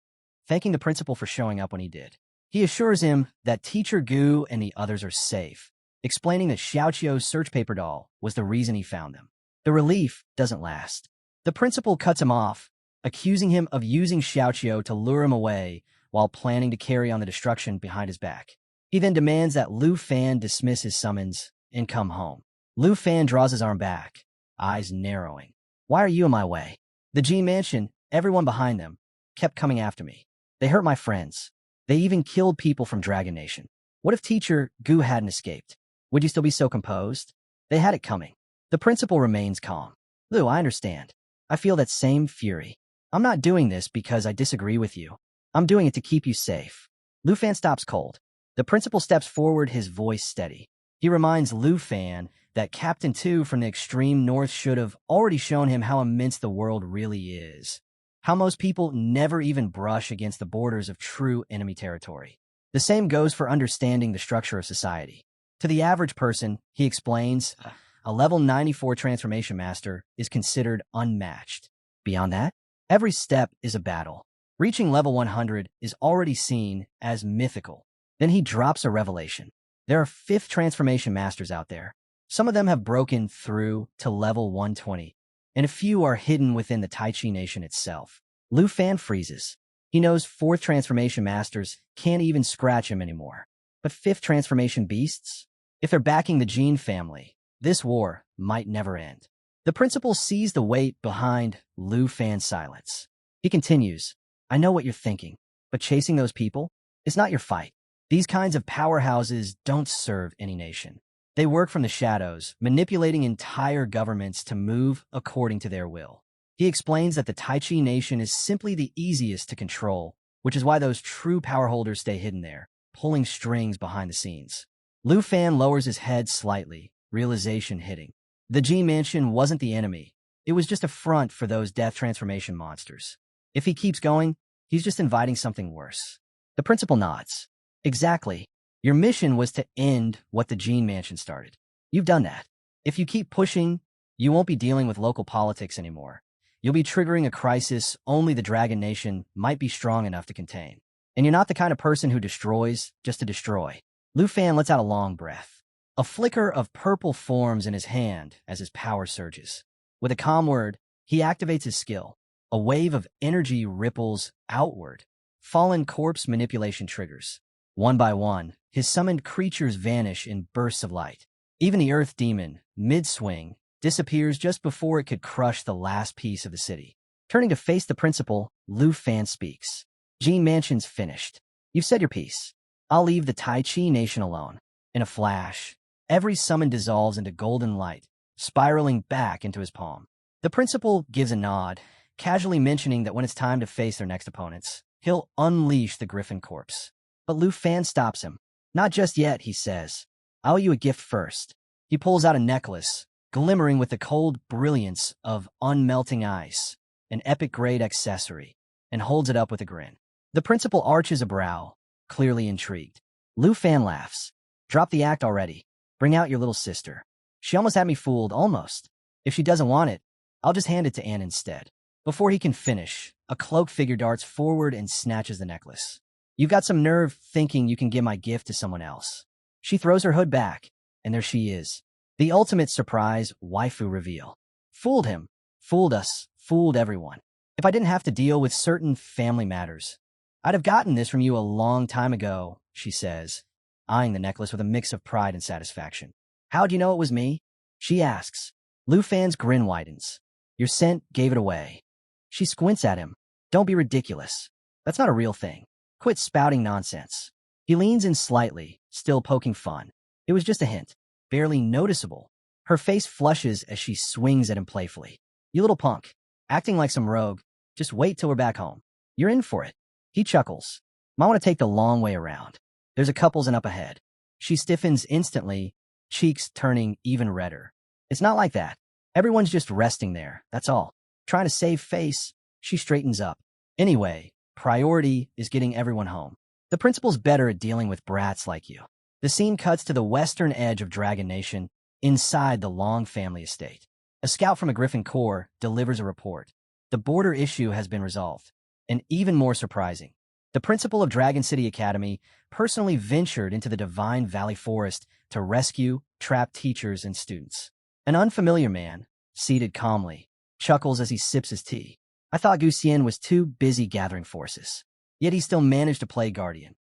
thanking the principal for showing up when he did. He assures him that Teacher Gu and the others are safe, explaining that Xiaoqiu's search paper doll was the reason he found them. The relief doesn't last. The principal cuts him off, accusing him of using Xiaoqiu to lure him away while planning to carry on the destruction behind his back. He then demands that Lu Fan dismiss his summons and come home. Lu Fan draws his arm back, eyes narrowing. Why are you in my way? The G Mansion, everyone behind them, kept coming after me. They hurt my friends. They even killed people from Dragon Nation. What if Teacher Gu hadn't escaped? Would you still be so composed? They had it coming. The principal remains calm. Lu, I understand. I feel that same fury. I'm not doing this because I disagree with you. I'm doing it to keep you safe. Lu Fan stops cold. The principal steps forward, his voice steady. He reminds Lu Fan that Captain 2 from the extreme north should have already shown him how immense the world really is. How most people never even brush against the borders of true enemy territory. The same goes for understanding the structure of society. To the average person, he explains, a level 94 transformation master is considered unmatched. Beyond that, every step is a battle. Reaching level 100 is already seen as mythical. Then he drops a revelation. There are 5th transformation masters out there. Some of them have broken through to level 120, and a few are hidden within the Tai Chi Nation itself. Lu Fan freezes. He knows 4th transformation masters can't even scratch him anymore. But 5th transformation beasts? If they're backing the Gene family, this war might never end. The principal sees the weight behind Lu Fan's silence. He continues, I know what you're thinking, but chasing those people is not your fight. These kinds of powerhouses don't serve any nation. They work from the shadows, manipulating entire governments to move according to their will. He explains that the Tai Chi Nation is simply the easiest to control, which is why those true power holders stay hidden there, pulling strings behind the scenes. Lu Fan lowers his head slightly, realization hitting. The G Mansion wasn't the enemy. It was just a front for those death transformation monsters. If he keeps going, he's just inviting something worse. The principal nods. Exactly. Your mission was to end what the Gene Mansion started. You've done that. If you keep pushing, you won't be dealing with local politics anymore. You'll be triggering a crisis only the Dragon Nation might be strong enough to contain. And you're not the kind of person who destroys just to destroy. Lu Fan lets out a long breath. A flicker of purple forms in his hand as his power surges. With a calm word, he activates his skill. A wave of energy ripples outward. Fallen corpse manipulation triggers. One by one, his summoned creatures vanish in bursts of light. Even the Earth Demon, mid-swing, disappears just before it could crush the last piece of the city. Turning to face the principal, Lu Fan speaks. Gene Mansion's finished. You've said your piece. I'll leave the Tai Chi Nation alone. In a flash, every summon dissolves into golden light, spiraling back into his palm. The principal gives a nod, casually mentioning that when it's time to face their next opponents, he'll unleash the Griffin Corpse. But Lu Fan stops him. Not just yet, he says. I owe you a gift first. He pulls out a necklace, glimmering with the cold brilliance of unmelting ice, an epic-grade accessory, and holds it up with a grin. The principal arches a brow, clearly intrigued. Lu Fan laughs. Drop the act already. Bring out your little sister. She almost had me fooled, almost. If she doesn't want it, I'll just hand it to Anne instead. Before he can finish, a cloaked figure darts forward and snatches the necklace. You've got some nerve thinking you can give my gift to someone else. She throws her hood back, and there she is. The ultimate surprise waifu reveal. Fooled him. Fooled us. Fooled everyone. If I didn't have to deal with certain family matters, I'd have gotten this from you a long time ago, she says, eyeing the necklace with a mix of pride and satisfaction. How'd you know it was me? She asks. Lu Fan's grin widens. Your scent gave it away. She squints at him. Don't be ridiculous. That's not a real thing. Quit spouting nonsense. He leans in slightly, still poking fun. It was just a hint, barely noticeable. Her face flushes as she swings at him playfully. You little punk, acting like some rogue. Just wait till we're back home. You're in for it. He chuckles. Might want to take the long way around. There's a couple's and up ahead. She stiffens instantly, cheeks turning even redder. It's not like that. Everyone's just resting there, that's all. Trying to save face. She straightens up. Anyway, priority is getting everyone home. The principal's better at dealing with brats like you. The scene cuts to the western edge of Dragon Nation, inside the Long family estate. A scout from a Griffin Corps delivers a report. The border issue has been resolved. And even more surprising, the principal of Dragon City Academy personally ventured into the Divine Valley Forest to rescue trapped teachers and students. An unfamiliar man, seated calmly, chuckles as he sips his tea. I thought Gusian was too busy gathering forces. Yet he still managed to play guardian.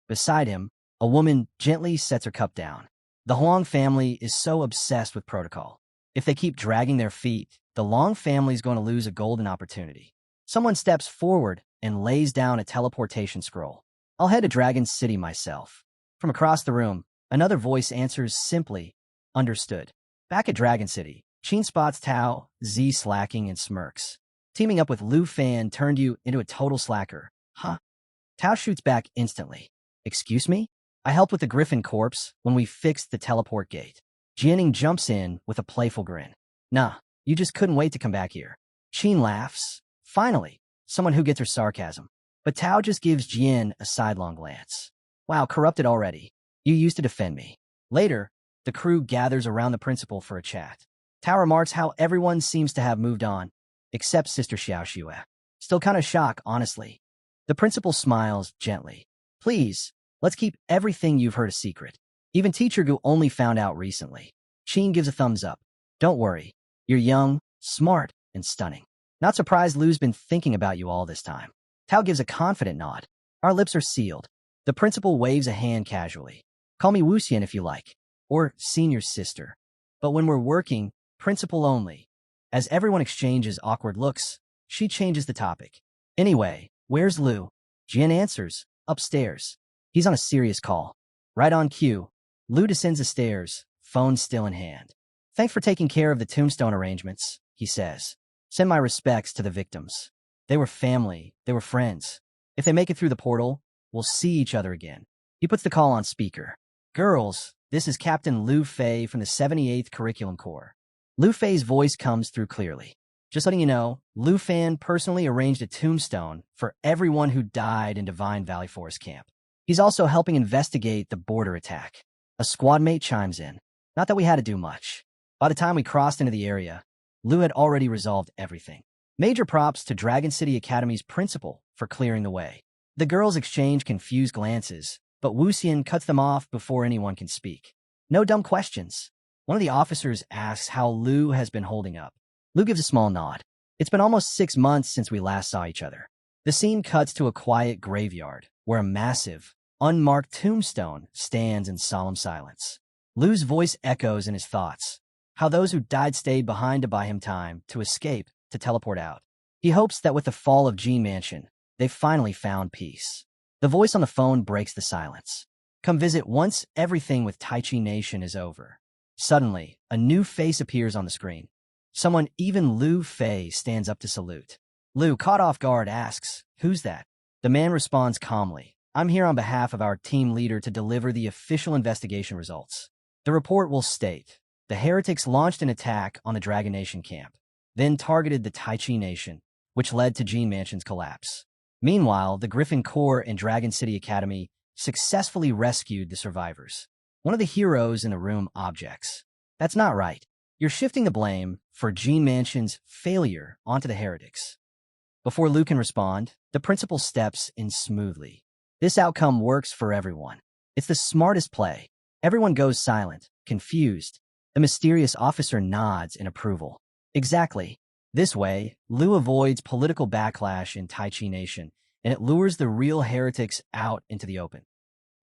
Beside him, A woman gently sets her cup down. The Huang family is so obsessed with protocol. If they keep dragging their feet, the Long family is going to lose a golden opportunity. Someone steps forward and lays down a teleportation scroll. I'll head to Dragon City myself. From across the room, another voice answers simply, understood. Back at Dragon City, Sheen spots Tao, Z slacking and smirks. Teaming up with Lu Fan turned you into a total slacker. Huh? Tao shoots back instantly. Excuse me? I helped with the Griffin corpse when we fixed the teleport gate. Jianing jumps in with a playful grin. Nah, you just couldn't wait to come back here. Sheen laughs. Finally, someone who gets her sarcasm. But Tao just gives Jian a sidelong glance. Wow, corrupted already. You used to defend me. Later, the crew gathers around the principal for a chat. Tao remarks how everyone seems to have moved on, except Sister Xiaoxue. Still kind of shocked, honestly. The principal smiles gently. Please, let's keep everything you've heard a secret. Even Teacher Gu only found out recently. Sheen gives a thumbs up. Don't worry. You're young, smart, and stunning. Not surprised Lu's been thinking about you all this time. Tao gives a confident nod. Our lips are sealed. The principal waves a hand casually. Call me Wuxian if you like. Or senior sister. But when we're working, principal only. As everyone exchanges awkward looks, she changes the topic. Anyway, where's Lu? Jian answers, upstairs. He's on a serious call. Right on cue, Lu descends the stairs, phone still in hand. Thanks for taking care of the tombstone arrangements, he says. Send my respects to the victims. They were family, they were friends. If they make it through the portal, we'll see each other again. He puts the call on speaker. Girls, this is Captain Lu Fei from the 78th Curriculum Corps. Lu Fei's voice comes through clearly. Just letting you know, Lu Fan personally arranged a tombstone for everyone who died in Divine Valley Forest Camp. He's also helping investigate the border attack. A squad mate chimes in. Not that we had to do much. By the time we crossed into the area, Lu had already resolved everything. Major props to Dragon City Academy's principal for clearing the way. The girls exchange confused glances, but Wuxian cuts them off before anyone can speak. No dumb questions. One of the officers asks how Lu has been holding up. Lu gives a small nod. It's been almost 6 months since we last saw each other. The scene cuts to a quiet graveyard, where a massive, unmarked tombstone stands in solemn silence. Lu's voice echoes in his thoughts. How those who died stayed behind to buy him time, to escape, to teleport out. He hopes that with the fall of G Mansion, they've finally found peace. The voice on the phone breaks the silence. Come visit once everything with Taichi Nation is over. Suddenly, a new face appears on the screen. Someone even Lu Fei stands up to salute. Lu, caught off guard, asks, "Who's that?" The man responds calmly, "I'm here on behalf of our team leader to deliver the official investigation results. The report will state, the heretics launched an attack on the Dragon Nation camp, then targeted the Taichi Nation, which led to Gene Mansion's collapse. Meanwhile, the Griffin Corps and Dragon City Academy successfully rescued the survivors." One of the heroes in the room objects. "That's not right. You're shifting the blame for Gene Mansion's failure onto the heretics." Before Lu can respond, the principal steps in smoothly. This outcome works for everyone. It's the smartest play. Everyone goes silent, confused. The mysterious officer nods in approval. Exactly. This way, Lu avoids political backlash in Taichi Nation, and it lures the real heretics out into the open.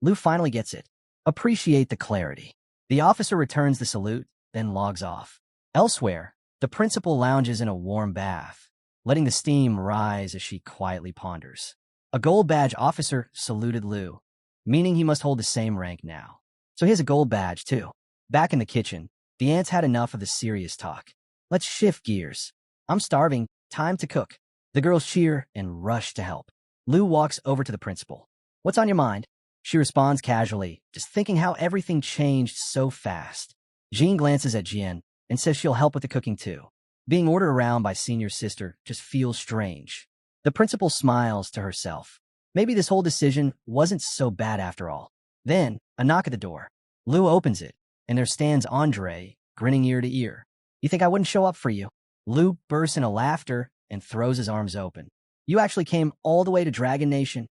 Lu finally gets it. Appreciate the clarity. The officer returns the salute, then logs off. Elsewhere, the principal lounges in a warm bath, letting the steam rise as she quietly ponders. A gold badge officer saluted Lu, meaning he must hold the same rank now. So he has a gold badge, too. Back in the kitchen, the ants had enough of the serious talk. Let's shift gears. I'm starving. Time to cook. The girls cheer and rush to help. Lu walks over to the principal. What's on your mind? She responds casually, just thinking how everything changed so fast. Jean glances at Jian and says she'll help with the cooking too. Being ordered around by senior sister just feels strange. The principal smiles to herself. Maybe this whole decision wasn't so bad after all. Then, a knock at the door. Lu opens it, and there stands Andre, grinning ear to ear. "You think I wouldn't show up for you?" Lu bursts into laughter and throws his arms open. "You actually came all the way to Dragon Nation?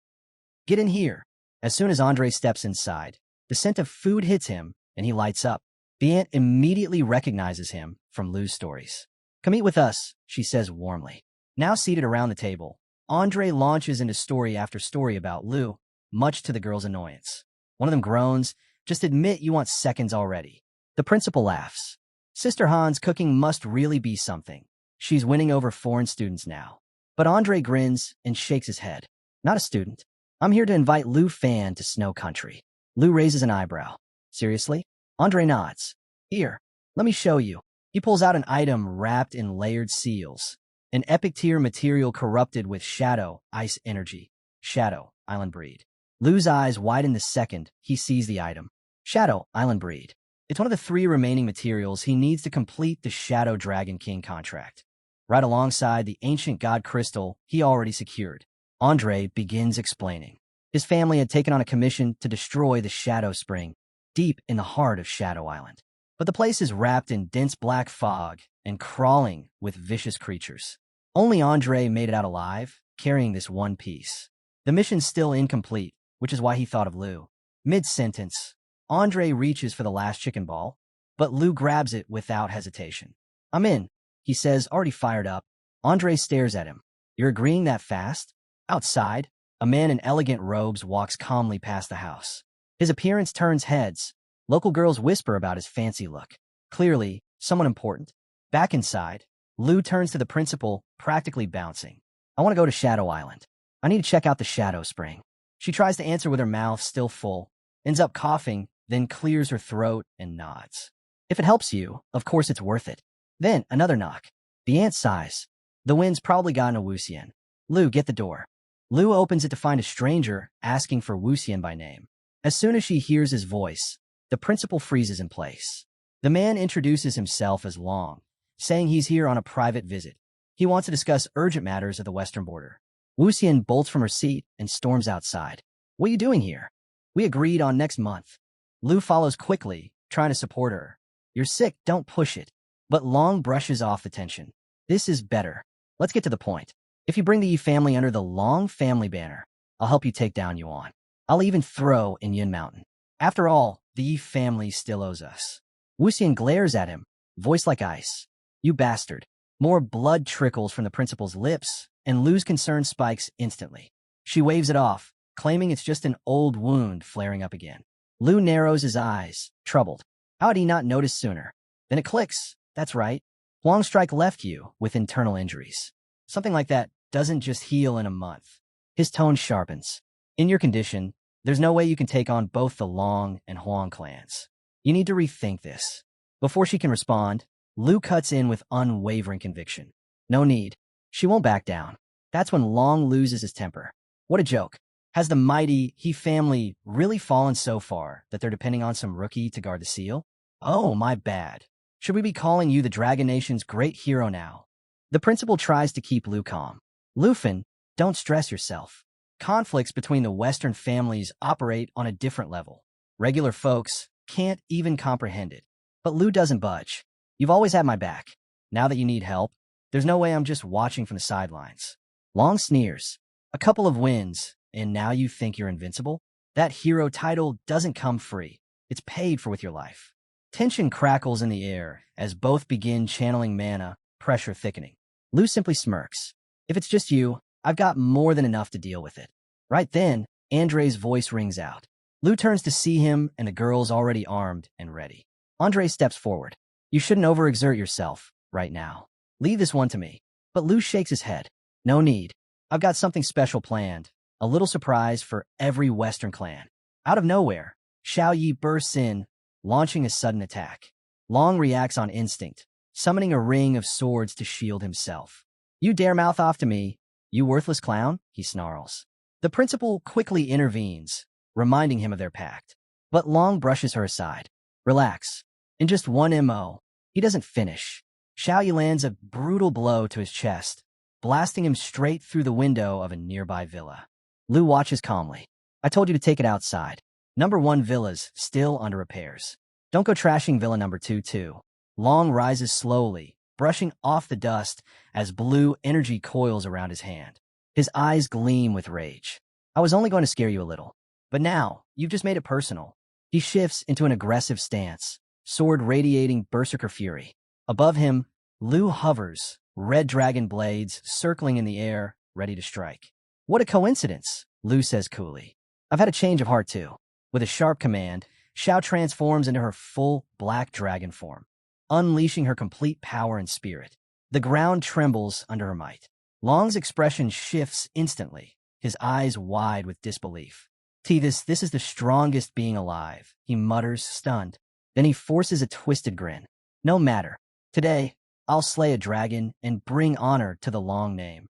Get in here." As soon as Andre steps inside, the scent of food hits him, and he lights up. The ant immediately recognizes him from Lu's stories. "Come eat with us," she says warmly. Now seated around the table, Andre launches into story after story about Lu, much to the girl's annoyance. One of them groans, "Just admit you want seconds already." The principal laughs. Sister Han's cooking must really be something. She's winning over foreign students now. But Andre grins and shakes his head. "Not a student. I'm here to invite Lou Fan to Snow Country." Lou raises an eyebrow. "Seriously?" Andre nods. "Here, let me show you." He pulls out an item wrapped in layered seals. An epic tier material corrupted with shadow, ice energy. Shadow, Island Breed. Lou's eyes widen the second he sees the item. Shadow, Island Breed. It's one of the 3 remaining materials he needs to complete the Shadow Dragon King contract. Right alongside the ancient god crystal he already secured. Andre begins explaining. His family had taken on a commission to destroy the Shadow Spring, deep in the heart of Shadow Island. But the place is wrapped in dense black fog and crawling with vicious creatures. Only Andre made it out alive, carrying this one piece. The mission's still incomplete, which is why he thought of Lou. Mid-sentence, Andre reaches for the last chicken ball, but Lou grabs it without hesitation. "I'm in," he says, already fired up. Andre stares at him. "You're agreeing that fast?" Outside, a man in elegant robes walks calmly past the house. His appearance turns heads. Local girls whisper about his fancy look. Clearly, someone important. Back inside, Lou turns to the principal, practically bouncing. "I want to go to Shadow Island. I need to check out the Shadow Spring." She tries to answer with her mouth still full, ends up coughing, then clears her throat and nods. "If it helps you, of course it's worth it." Then another knock. The ant sighs. The wind's probably gotten a Wuxian. "Lou, get the door." Lou opens it to find a stranger asking for Wuxian by name. As soon as she hears his voice, the principal freezes in place. The man introduces himself as Long, saying he's here on a private visit. He wants to discuss urgent matters at the western border. Wuxian bolts from her seat and storms outside. "What are you doing here?" "We agreed on next month." Lou follows quickly, trying to support her. "You're sick, don't push it." But Long brushes off the tension. "This is better. Let's get to the point. If you bring the Yi family under the Long family banner, I'll help you take down Yuan. I'll even throw in Yin Mountain. After all, the Yi family still owes us." Wuxian glares at him, voice like ice. "You bastard." More blood trickles from the principal's lips, and Lou's concern spikes instantly. She waves it off, claiming it's just an old wound flaring up again. Lou narrows his eyes, troubled. How had he not noticed sooner? Then it clicks. That's right. Huang Strike left you with internal injuries. Something like that doesn't just heal in a month. His tone sharpens. In your condition, there's no way you can take on both the Long and Huang clans. You need to rethink this. Before she can respond, Lou cuts in with unwavering conviction. "No need. She won't back down." That's when Long loses his temper. What a joke. Has the mighty He family really fallen so far that they're depending on some rookie to guard the seal? Oh, my bad. Should we be calling you the Dragon Nation's great hero now? The principal tries to keep Lou calm. "Lufin, don't stress yourself. Conflicts between the Western families operate on a different level. Regular folks can't even comprehend it." But Lou doesn't budge. "You've always had my back. Now that you need help, there's no way I'm just watching from the sidelines." Long sneers. "A couple of wins, and now you think you're invincible? That hero title doesn't come free. It's paid for with your life." Tension crackles in the air as both begin channeling mana, pressure thickening. Lou simply smirks. "If it's just you, I've got more than enough to deal with it." Right then, Andre's voice rings out. Lou turns to see him and the girl's already armed and ready. Andre steps forward. "You shouldn't overexert yourself right now. Leave this one to me." But Lou shakes his head. "No need. I've got something special planned. A little surprise for every Western clan." Out of nowhere, Xiao Yi bursts in, launching a sudden attack. Long reacts on instinct, summoning a ring of swords to shield himself. "You dare mouth off to me, you worthless clown?" he snarls. The principal quickly intervenes, reminding him of their pact. But Long brushes her aside. "Relax. In just one MO, he doesn't finish." Xiao Yi lands a brutal blow to his chest, blasting him straight through the window of a nearby villa. Lou watches calmly. "I told you to take it outside. Number 1 villa's still under repairs. Don't go trashing villa number 2 too." Long rises slowly, brushing off the dust as blue energy coils around his hand. His eyes gleam with rage. "I was only going to scare you a little. But now, you've just made it personal." He shifts into an aggressive stance, sword radiating berserker fury. Above him, Lou hovers, red dragon blades circling in the air, ready to strike. "What a coincidence," Lou says coolly. "I've had a change of heart too." With a sharp command, Xiao transforms into her full black dragon form, unleashing her complete power and spirit. The ground trembles under her might. Long's expression shifts instantly, his eyes wide with disbelief. This is the strongest being alive, he mutters, stunned. Then he forces a twisted grin. No matter. Today, I'll slay a dragon and bring honor to the Long name.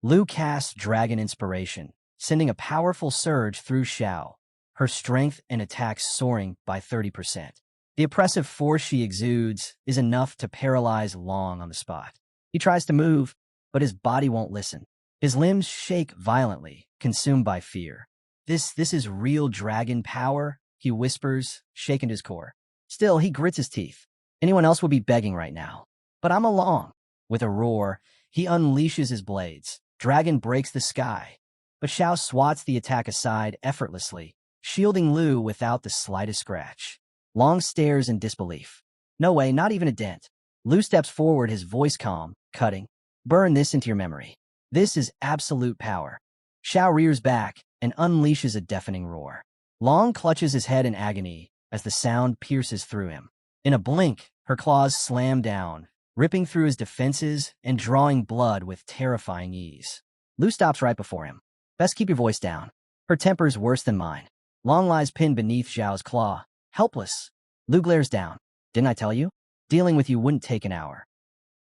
Lu casts Dragon Inspiration, sending a powerful surge through Xiao, her strength and attacks soaring by 30%. The oppressive force she exudes is enough to paralyze Long on the spot. He tries to move, but his body won't listen. His limbs shake violently, consumed by fear. This is real dragon power, he whispers, shaken to his core. Still, he grits his teeth. Anyone else would be begging right now. But I'm along. With a roar, he unleashes his blades. Dragon breaks the sky. But Xiao swats the attack aside effortlessly, shielding Lu without the slightest scratch. Long stares in disbelief. No way, not even a dent. Lu steps forward, his voice calm, cutting. Burn this into your memory. This is absolute power. Xiao rears back and unleashes a deafening roar. Long clutches his head in agony as the sound pierces through him. In a blink, her claws slam down, ripping through his defenses and drawing blood with terrifying ease. Lu stops right before him. Best keep your voice down. Her temper's worse than mine. Long lies pinned beneath Xiao's claw, helpless. Lu glares down. Didn't I tell you? Dealing with you wouldn't take an hour.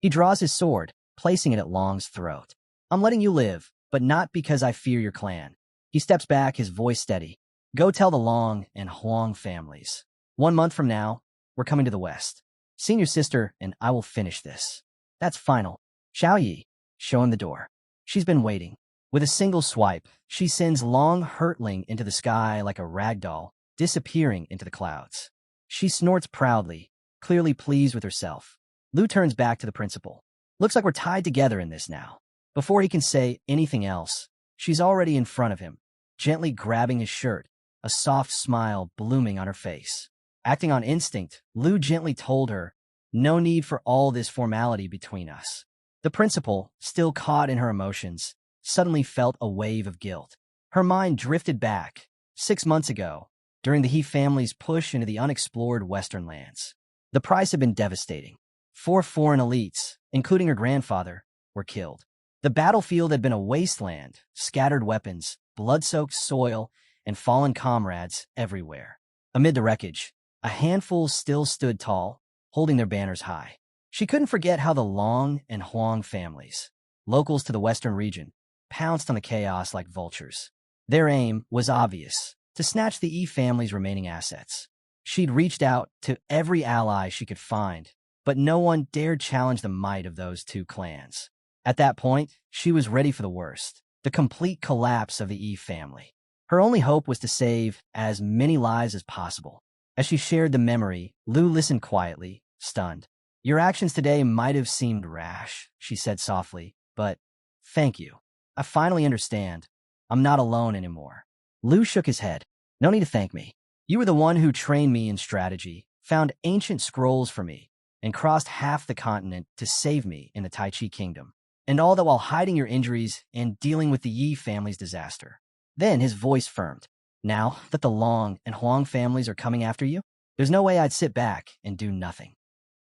He draws his sword, placing it at Long's throat. I'm letting you live, but not because I fear your clan. He steps back, his voice steady. Go tell the Long and Huang families. 1 month from now, we're coming to the west. Senior sister and I will finish this. That's final. Xiao Yi, show him the door. She's been waiting. With a single swipe, she sends Long hurtling into the sky like a rag doll, disappearing into the clouds. She snorts proudly, clearly pleased with herself. Lu turns back to the principal. Looks like we're tied together in this now. Before he can say anything else, she's already in front of him, gently grabbing his shirt, a soft smile blooming on her face. Acting on instinct, Lu gently told her, no need for all this formality between us. The principal, still caught in her emotions, suddenly felt a wave of guilt. Her mind drifted back, 6 months ago, during the He family's push into the unexplored Western lands. The price had been devastating. 4 foreign elites, including her grandfather, were killed. The battlefield had been a wasteland, scattered weapons, blood-soaked soil, and fallen comrades everywhere. Amid the wreckage, a handful still stood tall, holding their banners high. She couldn't forget how the Long and Huang families, locals to the western region, pounced on the chaos like vultures. Their aim was obvious, to snatch the Yi family's remaining assets. She'd reached out to every ally she could find, but no one dared challenge the might of those 2 clans. At that point, she was ready for the worst, the complete collapse of the Yi family. Her only hope was to save as many lives as possible. As she shared the memory, Lu listened quietly, stunned. Your actions today might have seemed rash, she said softly, but thank you. I finally understand. I'm not alone anymore. Lu shook his head. No need to thank me. You were the one who trained me in strategy, found ancient scrolls for me, and crossed half the continent to save me in the Tai Chi kingdom. And all that while hiding your injuries and dealing with the Yi family's disaster. Then his voice firmed. Now that the Long and Huang families are coming after you, there's no way I'd sit back and do nothing.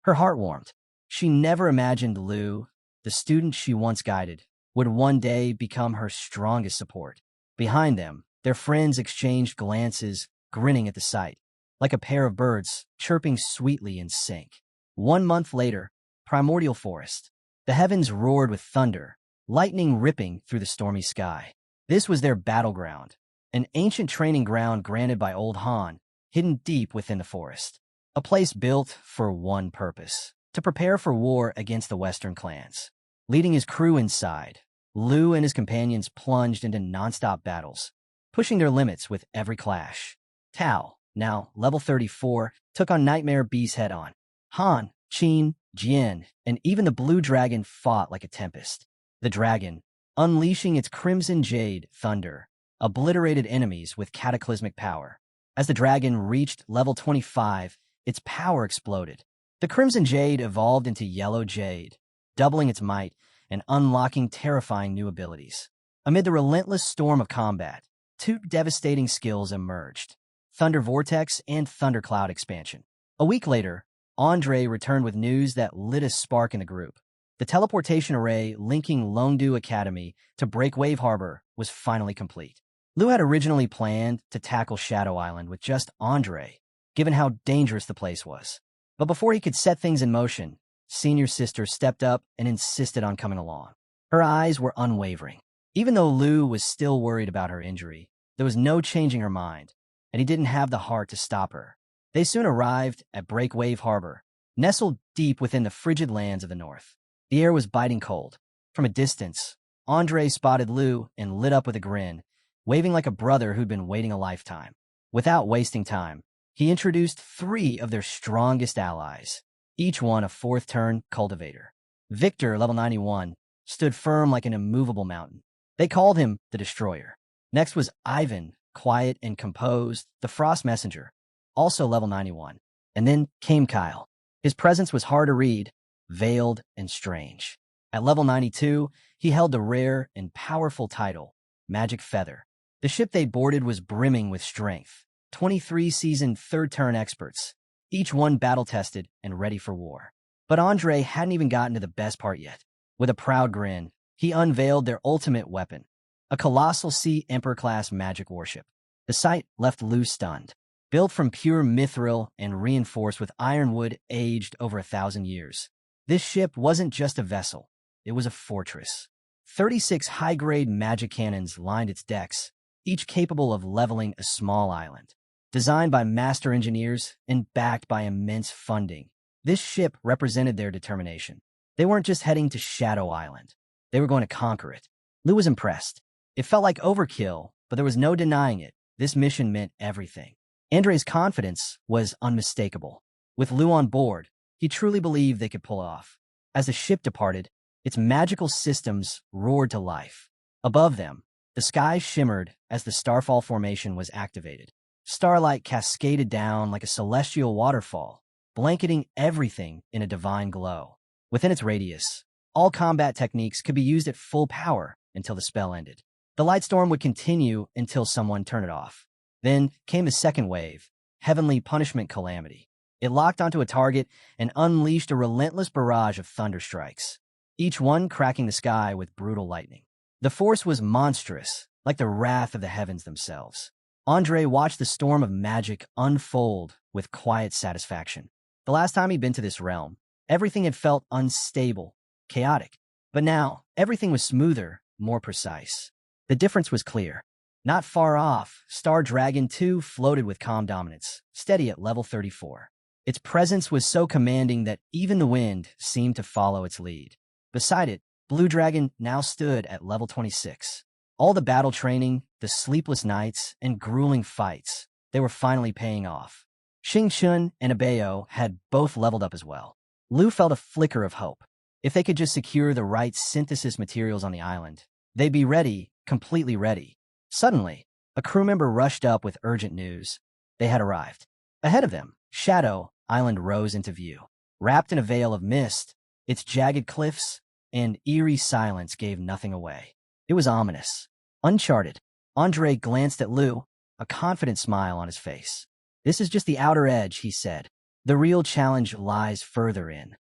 Her heart warmed. She never imagined Lu, the student she once guided, would one day become her strongest support. Behind them, their friends exchanged glances, grinning at the sight, like a pair of birds chirping sweetly in sync. 1 month later, Primordial Forest. The heavens roared with thunder, lightning ripping through the stormy sky. This was their battleground, an ancient training ground granted by Old Han, hidden deep within the forest. A place built for one purpose, to prepare for war against the Western clans. Leading his crew inside, Lu and his companions plunged into nonstop battles, pushing their limits with every clash. Tao, now level 34, took on Nightmare Beast head-on. Han, Qin, Jian, and even the blue dragon fought like a tempest. The dragon, unleashing its crimson jade thunder, obliterated enemies with cataclysmic power. As the dragon reached level 25, its power exploded. The crimson jade evolved into yellow jade, doubling its might and unlocking terrifying new abilities. Amid the relentless storm of combat, 2 devastating skills emerged. Thunder Vortex, and Thundercloud expansion. A week later, Andre returned with news that lit a spark in the group. The teleportation array linking Longdu Academy to Breakwave Harbor was finally complete. Lou had originally planned to tackle Shadow Island with just Andre, given how dangerous the place was. But before he could set things in motion, Senior Sister stepped up and insisted on coming along. Her eyes were unwavering. Even though Lou was still worried about her injury, there was no changing her mind, and he didn't have the heart to stop her. They soon arrived at Breakwave Harbor, nestled deep within the frigid lands of the north. The air was biting cold. From a distance, Andre spotted Lou and lit up with a grin, waving like a brother who'd been waiting a lifetime. Without wasting time, he introduced 3 of their strongest allies, each one a 4th-turn cultivator. Victor, level 91, stood firm like an immovable mountain. They called him the Destroyer. Next was Ivan, quiet and composed, the Frost Messenger, also level 91. And then came Kyle. His presence was hard to read, veiled and strange. At level 92, he held the rare and powerful title, Magic Feather. The ship they boarded was brimming with strength. 23 seasoned 3rd-turn experts, each one battle-tested and ready for war. But Andre hadn't even gotten to the best part yet. With a proud grin, he unveiled their ultimate weapon, a colossal Sea Emperor-class magic warship. The sight left Lou stunned. Built from pure mithril and reinforced with ironwood aged over 1,000 years. This ship wasn't just a vessel, it was a fortress. 36 high-grade magic cannons lined its decks, each capable of leveling a small island. Designed by master engineers and backed by immense funding, this ship represented their determination. They weren't just heading to Shadow Island. They were going to conquer it. Lou was impressed. It felt like overkill, but there was no denying it. This mission meant everything. Andre's confidence was unmistakable. With Lou on board, he truly believed they could pull it off. As the ship departed, its magical systems roared to life. Above them, the sky shimmered as the Starfall formation was activated. Starlight cascaded down like a celestial waterfall, blanketing everything in a divine glow. Within its radius, all combat techniques could be used at full power until the spell ended. The light storm would continue until someone turned it off. Then came the second wave, Heavenly Punishment Calamity. It locked onto a target and unleashed a relentless barrage of thunder strikes, each one cracking the sky with brutal lightning. The force was monstrous, like the wrath of the heavens themselves. Andre watched the storm of magic unfold with quiet satisfaction. The last time he'd been to this realm, everything had felt unstable, chaotic. But now, everything was smoother, more precise. The difference was clear. Not far off, Star Dragon 2 floated with calm dominance, steady at level 34. Its presence was so commanding that even the wind seemed to follow its lead. Beside it, Blue Dragon now stood at level 26. All the battle training, the sleepless nights, and grueling fights, they were finally paying off. Xing Chun and Abeo had both leveled up as well. Lou felt a flicker of hope. If they could just secure the right synthesis materials on the island, they'd be ready, completely ready. Suddenly, a crew member rushed up with urgent news. They had arrived. Ahead of them, Shadow Island rose into view. Wrapped in a veil of mist, its jagged cliffs and eerie silence gave nothing away. It was ominous, uncharted. Andre glanced at Lou, a confident smile on his face. "This is just the outer edge," he said. "The real challenge lies further in."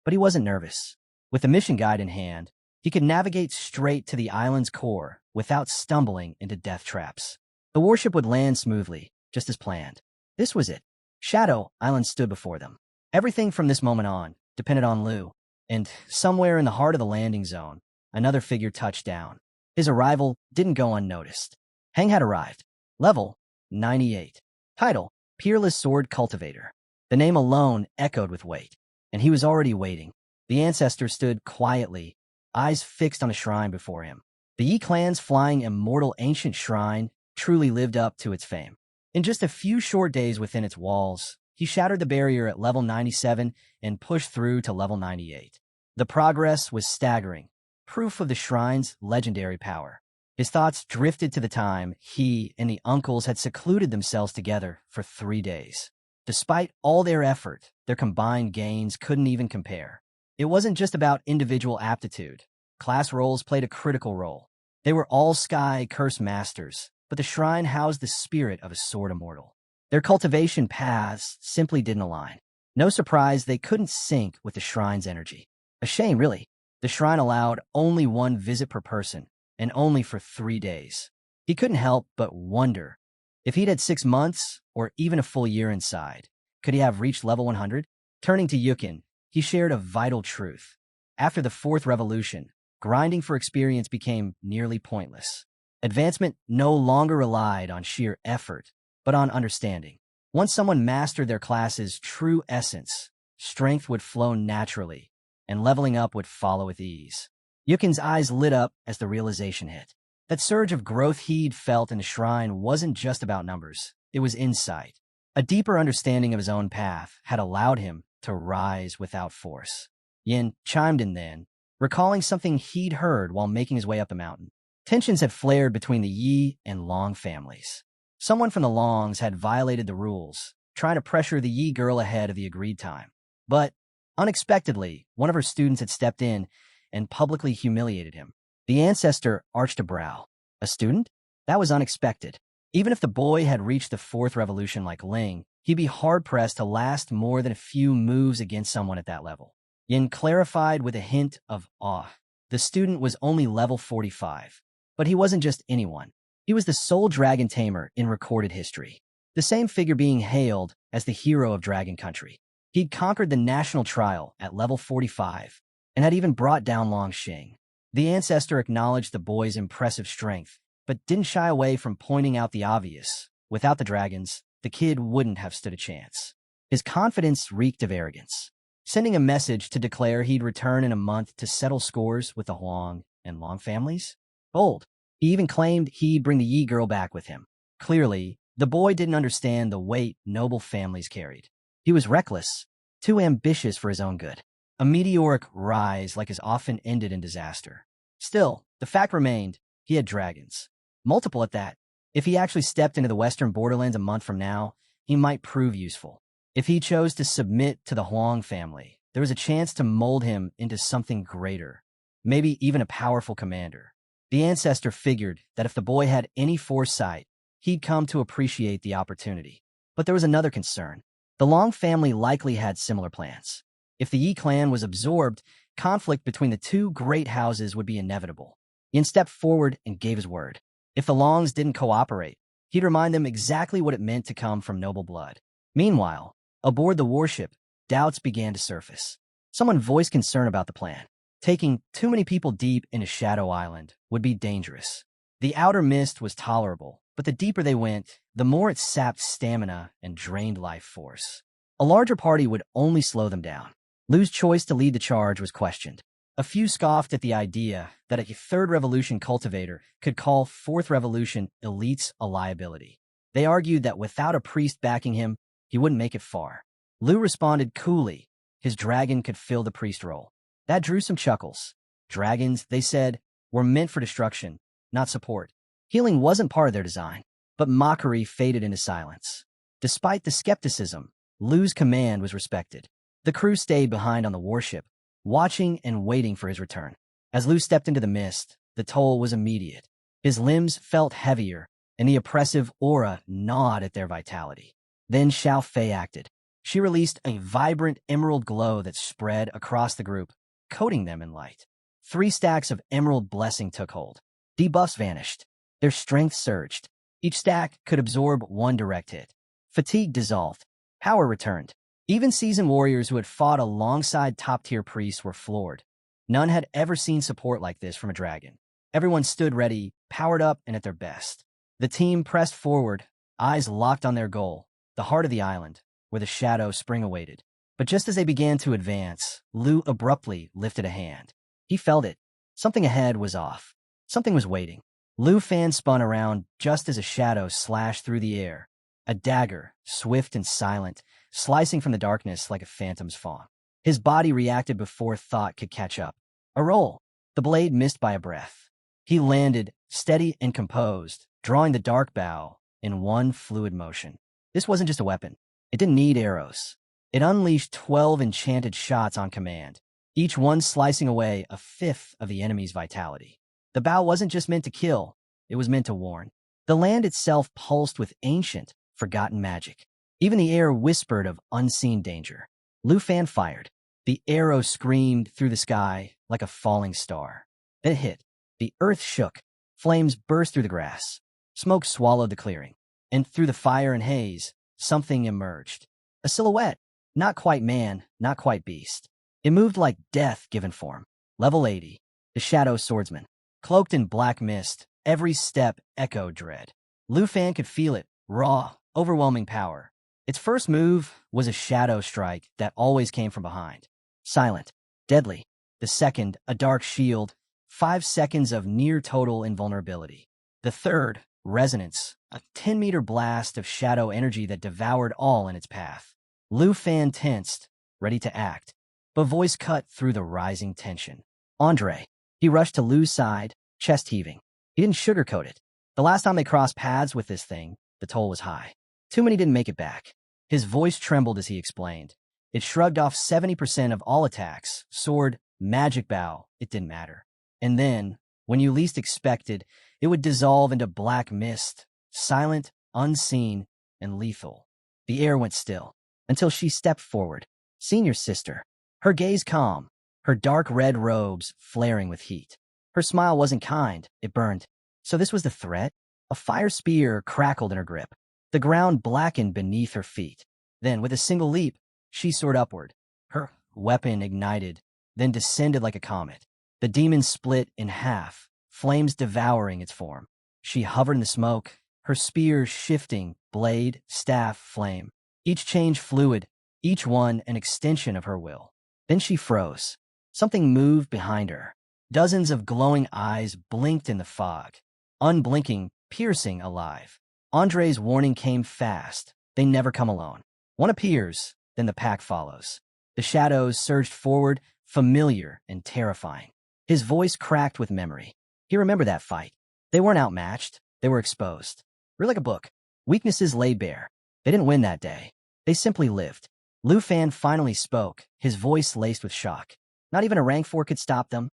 But he wasn't nervous. With the mission guide in hand, he could navigate straight to the island's core without stumbling into death traps. The warship would land smoothly, just as planned. This was it. Shadow Island stood before them. Everything from this moment on depended on Lou, and somewhere in the heart of the landing zone, another figure touched down. His arrival didn't go unnoticed. Heng had arrived. Level 98. Title, Peerless Sword Cultivator. The name alone echoed with weight, and he was already waiting. The ancestor stood quietly, eyes fixed on a shrine before him. The Yi clan's flying immortal ancient shrine truly lived up to its fame. In just a few short days within its walls, he shattered the barrier at level 97 and pushed through to level 98. The progress was staggering, proof of the shrine's legendary power. His thoughts drifted to the time he and the uncles had secluded themselves together for 3 days. Despite all their effort, their combined gains couldn't even compare. It wasn't just about individual aptitude. Class roles played a critical role. They were all Sky Curse Masters, but the shrine housed the spirit of a sword immortal. Their cultivation paths simply didn't align. No surprise they couldn't sync with the shrine's energy. A shame, really. The shrine allowed only one visit per person, and only for 3 days. He couldn't help but wonder, if he'd had 6 months, or even a full year inside, could he have reached level 100? Turning to Yukin, he shared a vital truth. After the 4th revolution, grinding for experience became nearly pointless. Advancement no longer relied on sheer effort, but on understanding. Once someone mastered their class's true essence, strength would flow naturally, and leveling up would follow with ease. Yukin's eyes lit up as the realization hit. That surge of growth he'd felt in the shrine wasn't just about numbers, it was insight. A deeper understanding of his own path had allowed him to rise without force. Yin chimed in then, recalling something he'd heard while making his way up the mountain. Tensions had flared between the Yi and Long families. Someone from the Longs had violated the rules, trying to pressure the Yi girl ahead of the agreed time. But, unexpectedly, one of her students had stepped in and publicly humiliated him. The ancestor arched a brow. A student? That was unexpected. Even if the boy had reached the 4th revolution like Ling, he'd be hard-pressed to last more than a few moves against someone at that level. Yin clarified with a hint of awe. The student was only level 45. But he wasn't just anyone. He was the sole dragon tamer in recorded history. The same figure being hailed as the hero of Dragon Country. He'd conquered the national trial at level 45, and had even brought down Long Xing. The ancestor acknowledged the boy's impressive strength, but didn't shy away from pointing out the obvious. Without the dragons, the kid wouldn't have stood a chance. His confidence reeked of arrogance, sending a message to declare he'd return in a month to settle scores with the Huang and Long families. Bold. He even claimed he'd bring the Yi girl back with him. Clearly, the boy didn't understand the weight noble families carried. He was reckless, too ambitious for his own good. A meteoric rise like his often ended in disaster. Still, the fact remained, he had dragons. Multiple at that. If he actually stepped into the western borderlands a month from now, he might prove useful. If he chose to submit to the Huang family, there was a chance to mold him into something greater, maybe even a powerful commander. The ancestor figured that if the boy had any foresight, he'd come to appreciate the opportunity. But there was another concern. The Long family likely had similar plans. If the Yi clan was absorbed, conflict between the two great houses would be inevitable. Yin stepped forward and gave his word. If the Longs didn't cooperate, he'd remind them exactly what it meant to come from noble blood. Meanwhile, aboard the warship, doubts began to surface. Someone voiced concern about the plan. Taking too many people deep into Shadow Island would be dangerous. The outer mist was tolerable, but the deeper they went, the more it sapped stamina and drained life force. A larger party would only slow them down. Lu's choice to lead the charge was questioned. A few scoffed at the idea that a 3rd revolution cultivator could call 4th revolution elites a liability. They argued that without a priest backing him, he wouldn't make it far. Lu responded coolly. His dragon could fill the priest role. That drew some chuckles. Dragons, they said, were meant for destruction, not support. Healing wasn't part of their design, but mockery faded into silence. Despite the skepticism, Lu's command was respected. The crew stayed behind on the warship, watching and waiting for his return. As Lu stepped into the mist, the toll was immediate. His limbs felt heavier, and the oppressive aura gnawed at their vitality. Then Xiao Fei acted. She released a vibrant emerald glow that spread across the group, coating them in light. 3 stacks of emerald blessing took hold. Debuffs vanished. Their strength surged. Each stack could absorb 1 direct hit. Fatigue dissolved. Power returned. Even seasoned warriors who had fought alongside top-tier priests were floored. None had ever seen support like this from a dragon. Everyone stood ready, powered up and at their best. The team pressed forward, eyes locked on their goal, the heart of the island, where the shadow spring awaited. But just as they began to advance, Lu abruptly lifted a hand. He felt it. Something ahead was off. Something was waiting. Lu Fan spun around just as a shadow slashed through the air. A dagger, swift and silent, slicing from the darkness like a phantom's fawn. His body reacted before thought could catch up. A roll. The blade missed by a breath. He landed, steady and composed, drawing the dark bow in one fluid motion. This wasn't just a weapon. It didn't need arrows. It unleashed 12 enchanted shots on command, each one slicing away a 5th of the enemy's vitality. The bow wasn't just meant to kill, it was meant to warn. The land itself pulsed with ancient, forgotten magic. Even the air whispered of unseen danger. Lu Fan fired. The arrow screamed through the sky like a falling star. Then it hit. The earth shook. Flames burst through the grass. Smoke swallowed the clearing. And through the fire and haze, something emerged. A silhouette. Not quite man, not quite beast. It moved like death given form. Level 80. The Shadow Swordsman. Cloaked in black mist, every step echoed dread. Lu Fan could feel it. Raw, overwhelming power. Its first move was a shadow strike that always came from behind. Silent. Deadly. The second, a dark shield. 5 seconds of near-total invulnerability. The third, resonance. A 10-meter blast of shadow energy that devoured all in its path. Lu Fan tensed, ready to act, but voice cut through the rising tension. Andre. He rushed to Lu's side, chest heaving. He didn't sugarcoat it. The last time they crossed paths with this thing, the toll was high. Too many didn't make it back. His voice trembled as he explained. It shrugged off 70% of all attacks. Sword, magic bow, it didn't matter. And then, when you least expected, it would dissolve into black mist, silent, unseen, and lethal. The air went still, until she stepped forward. Senior sister. Her gaze calm, her dark red robes flaring with heat. Her smile wasn't kind, it burned. So this was the threat? A fire spear crackled in her grip. The ground blackened beneath her feet. Then, with a single leap, she soared upward. Her weapon ignited, then descended like a comet. The demon split in half, flames devouring its form. She hovered in the smoke, her spear shifting, blade, staff, flame. Each change fluid, each one an extension of her will. Then she froze. Something moved behind her. Dozens of glowing eyes blinked in the fog. Unblinking, piercing, alive. Andre's warning came fast. They never come alone. One appears, then the pack follows. The shadows surged forward, familiar and terrifying. His voice cracked with memory. He remembered that fight. They weren't outmatched. They were exposed. Read like a book. Weaknesses laid bare. They didn't win that day. They simply lived. Lu Fan finally spoke, his voice laced with shock. Not even a rank 4 could stop them.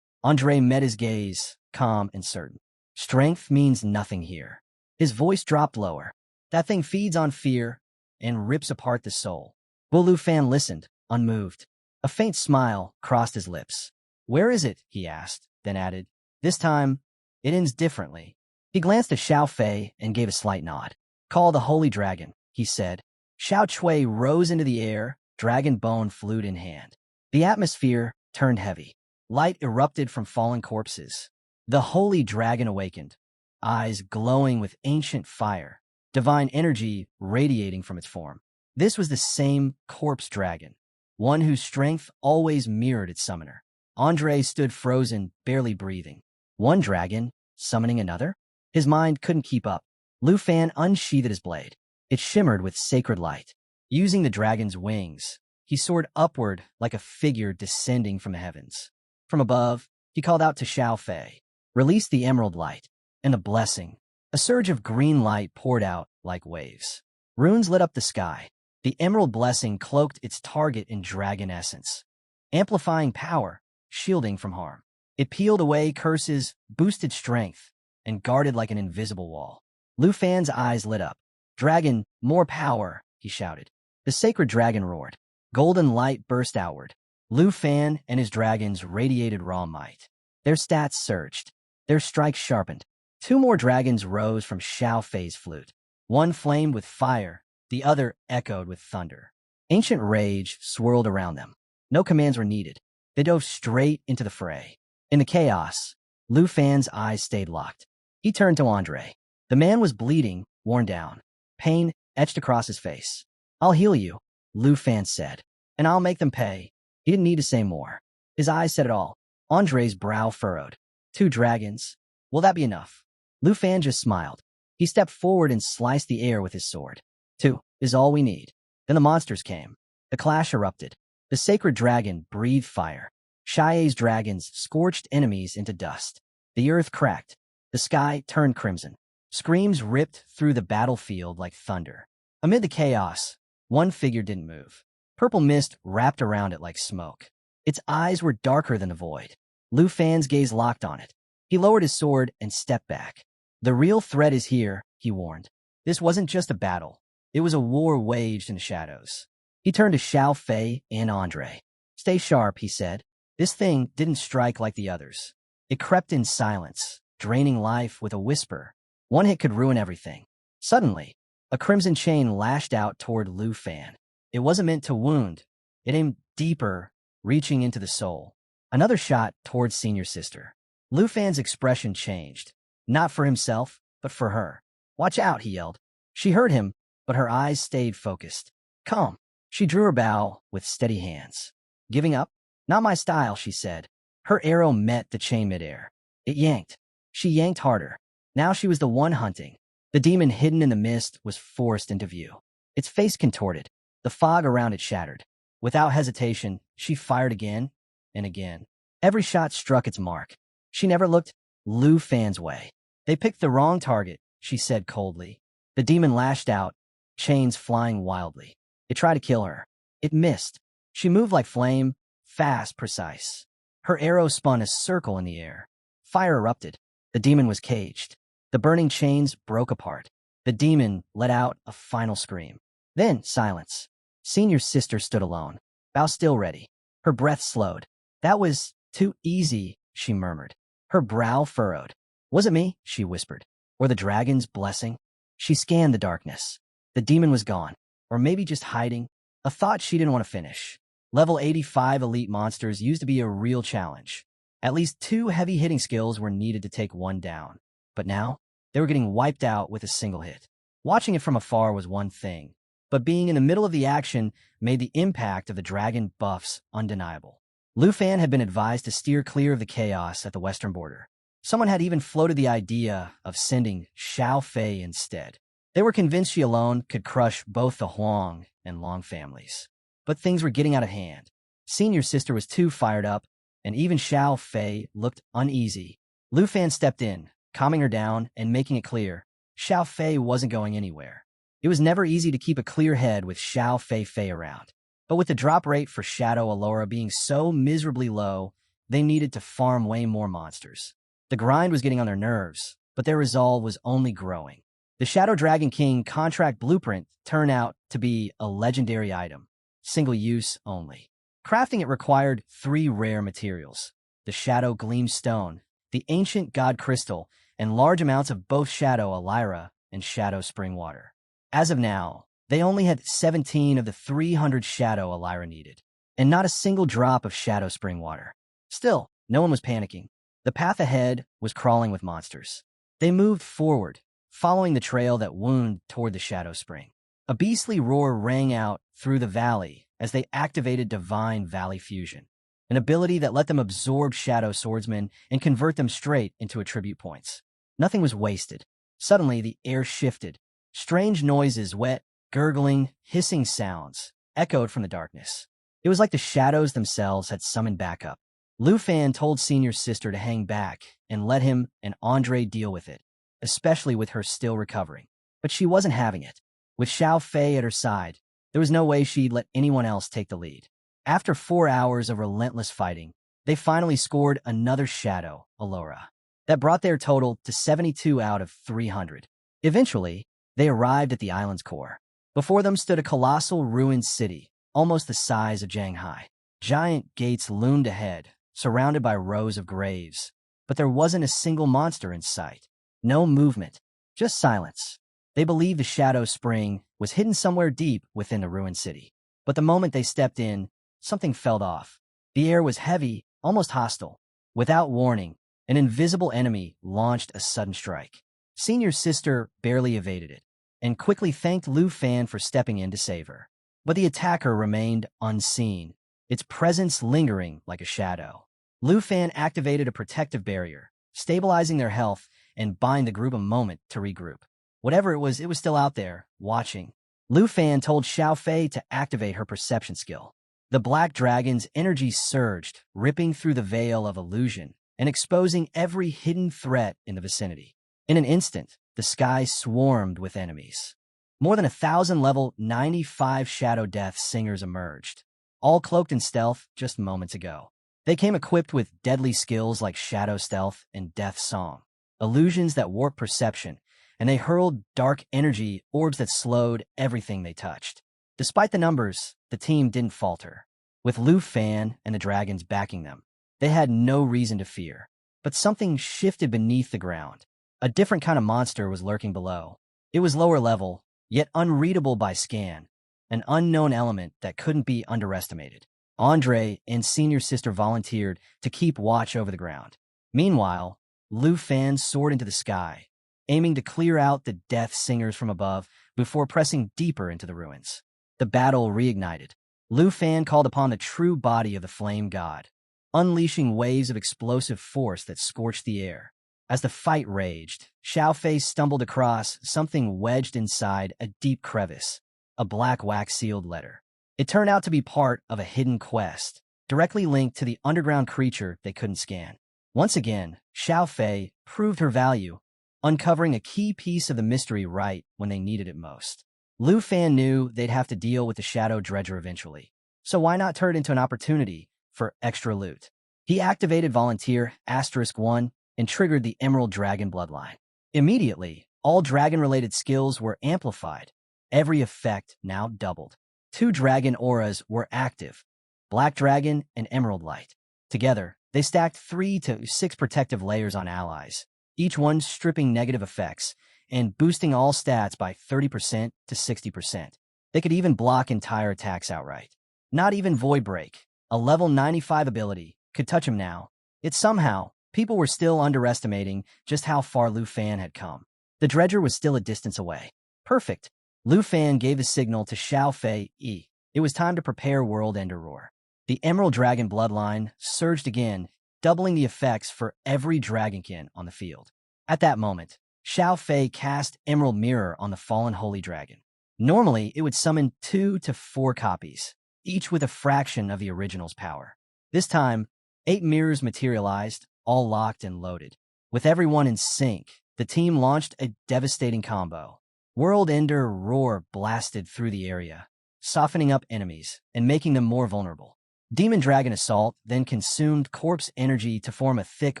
Andre met his gaze, calm and certain. Strength means nothing here. His voice dropped lower. That thing feeds on fear and rips apart the soul. Lu Fan listened, unmoved. A faint smile crossed his lips. Where is it? He asked, then added. This time, it ends differently. He glanced at Xiao Fei and gave a slight nod. Call the Holy Dragon, he said. Xiao Chui rose into the air, dragon bone flute in hand. The atmosphere turned heavy. Light erupted from fallen corpses. The Holy Dragon awakened, eyes glowing with ancient fire, divine energy radiating from its form. This was the same corpse dragon, one whose strength always mirrored its summoner. Andre stood frozen, barely breathing. One dragon, summoning another? His mind couldn't keep up. Lu Fan unsheathed his blade. It shimmered with sacred light. Using the dragon's wings, he soared upward like a figure descending from the heavens. From above, he called out to Xiao Fei. Release the emerald light. And the blessing. A surge of green light poured out like waves. Runes lit up the sky. The emerald blessing cloaked its target in dragon essence, amplifying power, shielding from harm. It peeled away curses, boosted strength, and guarded like an invisible wall. Lu Fan's eyes lit up. Dragon, more power, he shouted. The sacred dragon roared. Golden light burst outward. Lu Fan and his dragons radiated raw might. Their stats surged. Their strikes sharpened. 2 more dragons rose from Xiao Fei's flute. One flamed with fire, the other echoed with thunder. Ancient rage swirled around them. No commands were needed. They dove straight into the fray. In the chaos, Lu Fan's eyes stayed locked. He turned to Andre. The man was bleeding, worn down. Pain etched across his face. I'll heal you, Lu Fan said, and I'll make them pay. He didn't need to say more. His eyes said it all. Andre's brow furrowed. 2 dragons. Will that be enough? Lu Fan just smiled. He stepped forward and sliced the air with his sword. 2 is all we need. Then the monsters came. The clash erupted. The sacred dragon breathed fire. Xie's dragons scorched enemies into dust. The earth cracked. The sky turned crimson. Screams ripped through the battlefield like thunder. Amid the chaos, one figure didn't move. Purple mist wrapped around it like smoke. Its eyes were darker than the void. Lu Fan's gaze locked on it. He lowered his sword and stepped back. The real threat is here, he warned. This wasn't just a battle. It was a war waged in the shadows. He turned to Xiao Fei and Andre. "Stay sharp," he said. This thing didn't strike like the others. It crept in silence, draining life with a whisper. One hit could ruin everything. Suddenly, a crimson chain lashed out toward Lu Fan. It wasn't meant to wound. It aimed deeper, reaching into the soul. Another shot towards senior sister. Lu Fan's expression changed. Not for himself, but for her. "Watch out," he yelled. She heard him, but her eyes stayed focused. "Calm." She drew her bow with steady hands. "Giving up? Not my style," she said. Her arrow met the chain midair. It yanked. She yanked harder. Now she was the one hunting. The demon hidden in the mist was forced into view. Its face contorted. The fog around it shattered. Without hesitation, she fired again and again. Every shot struck its mark. She never looked Lu Fan's way. "They picked the wrong target," she said coldly. The demon lashed out, chains flying wildly. It tried to kill her. It missed. She moved like flame, fast, precise. Her arrow spun a circle in the air. Fire erupted. The demon was caged. The burning chains broke apart. The demon let out a final scream. Then silence. Senior sister stood alone, bow still ready. Her breath slowed. "That was too easy," she murmured. Her brow furrowed. "Was it me?" she whispered. "Or the dragon's blessing?" She scanned the darkness. The demon was gone. Or maybe just hiding. A thought she didn't want to finish. Level 85 elite monsters used to be a real challenge. At least 2 heavy-hitting skills were needed to take one down. But now, they were getting wiped out with a single hit. Watching it from afar was one thing, but being in the middle of the action made the impact of the dragon buffs undeniable. Lu Fan had been advised to steer clear of the chaos at the western border. Someone had even floated the idea of sending Xiao Fei instead. They were convinced she alone could crush both the Huang and Long families. But things were getting out of hand. Senior sister was too fired up, and even Xiao Fei looked uneasy. Lu Fan stepped in, calming her down and making it clear Xiao Fei wasn't going anywhere. It was never easy to keep a clear head with Xiao Fei around. But with the drop rate for Shadow Allura being so miserably low, they needed to farm way more monsters. The grind was getting on their nerves, but their resolve was only growing. The Shadow Dragon King contract blueprint turned out to be a legendary item, single use only. Crafting it required 3 rare materials: the Shadow Gleam Stone, the Ancient God Crystal, and large amounts of both Shadow Allura and Shadow Spring Water. As of now, they only had 17 of the 300 Shadow Allura needed, and not a single drop of Shadow Spring Water. Still, no one was panicking. The path ahead was crawling with monsters. They moved forward, following the trail that wound toward the Shadow Spring. A beastly roar rang out through the valley as they activated Divine Valley Fusion, an ability that let them absorb Shadow Swordsmen and convert them straight into attribute points. Nothing was wasted. Suddenly, the air shifted. Strange noises, wet, gurgling, hissing sounds, echoed from the darkness. It was like the shadows themselves had summoned backup. Lu Fan told Senior Sister to hang back and let him and Andre deal with it, especially with her still recovering. But she wasn't having it. With Xiao Fei at her side, there was no way she'd let anyone else take the lead. After 4 hours of relentless fighting, they finally scored another Shadow Allura. That brought their total to 72 out of 300. Eventually, they arrived at the island's core. Before them stood a colossal ruined city, almost the size of Shanghai. Giant gates loomed ahead, surrounded by rows of graves. But there wasn't a single monster in sight. No movement, just silence. They believed the Shadow Spring was hidden somewhere deep within the ruined city. But the moment they stepped in, something felt off. The air was heavy, almost hostile. Without warning, an invisible enemy launched a sudden strike. Senior Sister barely evaded it, and quickly thanked Lu Fan for stepping in to save her. But the attacker remained unseen, its presence lingering like a shadow. Lu Fan activated a protective barrier, stabilizing their health and buying the group a moment to regroup. Whatever it was still out there, watching. Lu Fan told Xiao Fei to activate her perception skill. The black dragon's energy surged, ripping through the veil of illusion and exposing every hidden threat in the vicinity. In an instant, the sky swarmed with enemies. More than 1,000 level 95 Shadow Death Singers emerged, all cloaked in stealth just moments ago. They came equipped with deadly skills like Shadow Stealth and Death Song, illusions that warp perception, and they hurled dark energy orbs that slowed everything they touched. Despite the numbers, the team didn't falter. With Lu Fan and the dragons backing them, they had no reason to fear. But something shifted beneath the ground. A different kind of monster was lurking below. It was lower level, yet unreadable by scan, an unknown element that couldn't be underestimated. Andre and Senior Sister volunteered to keep watch over the ground. Meanwhile, Lu Fan soared into the sky, aiming to clear out the death singers from above before pressing deeper into the ruins. The battle reignited. Lu Fan called upon the true body of the flame god, unleashing waves of explosive force that scorched the air. As the fight raged, Xiao Fei stumbled across something wedged inside a deep crevice, a black wax-sealed letter. It turned out to be part of a hidden quest, directly linked to the underground creature they couldn't scan. Once again, Xiao Fei proved her value, uncovering a key piece of the mystery right when they needed it most. Lu Fan knew they'd have to deal with the Shadow Dredger eventually, so why not turn it into an opportunity for extra loot? He activated Volunteer *1 and triggered the Emerald Dragon bloodline. Immediately, all dragon-related skills were amplified. Every effect now doubled. 2 dragon auras were active, Black Dragon and Emerald Light. Together, they stacked 3 to 6 protective layers on allies, each one stripping negative effects and boosting all stats by 30% to 60%. They could even block entire attacks outright. Not even Void Break, a level 95 ability, could touch him now. Yet somehow, people were still underestimating just how far Lu Fan had come. The Dredger was still a distance away. Perfect. Lu Fan gave a signal to Xiao Fei. It was time to prepare World Ender Roar. The Emerald Dragon bloodline surged again, doubling the effects for every dragonkin on the field. At that moment, Xiao Fei cast Emerald Mirror on the fallen Holy Dragon. Normally, it would summon 2 to 4 copies, each with a fraction of the original's power. This time, 8 mirrors materialized, all locked and loaded. With everyone in sync, the team launched a devastating combo. World Ender Roar blasted through the area, softening up enemies and making them more vulnerable. Demon Dragon Assault then consumed corpse energy to form a thick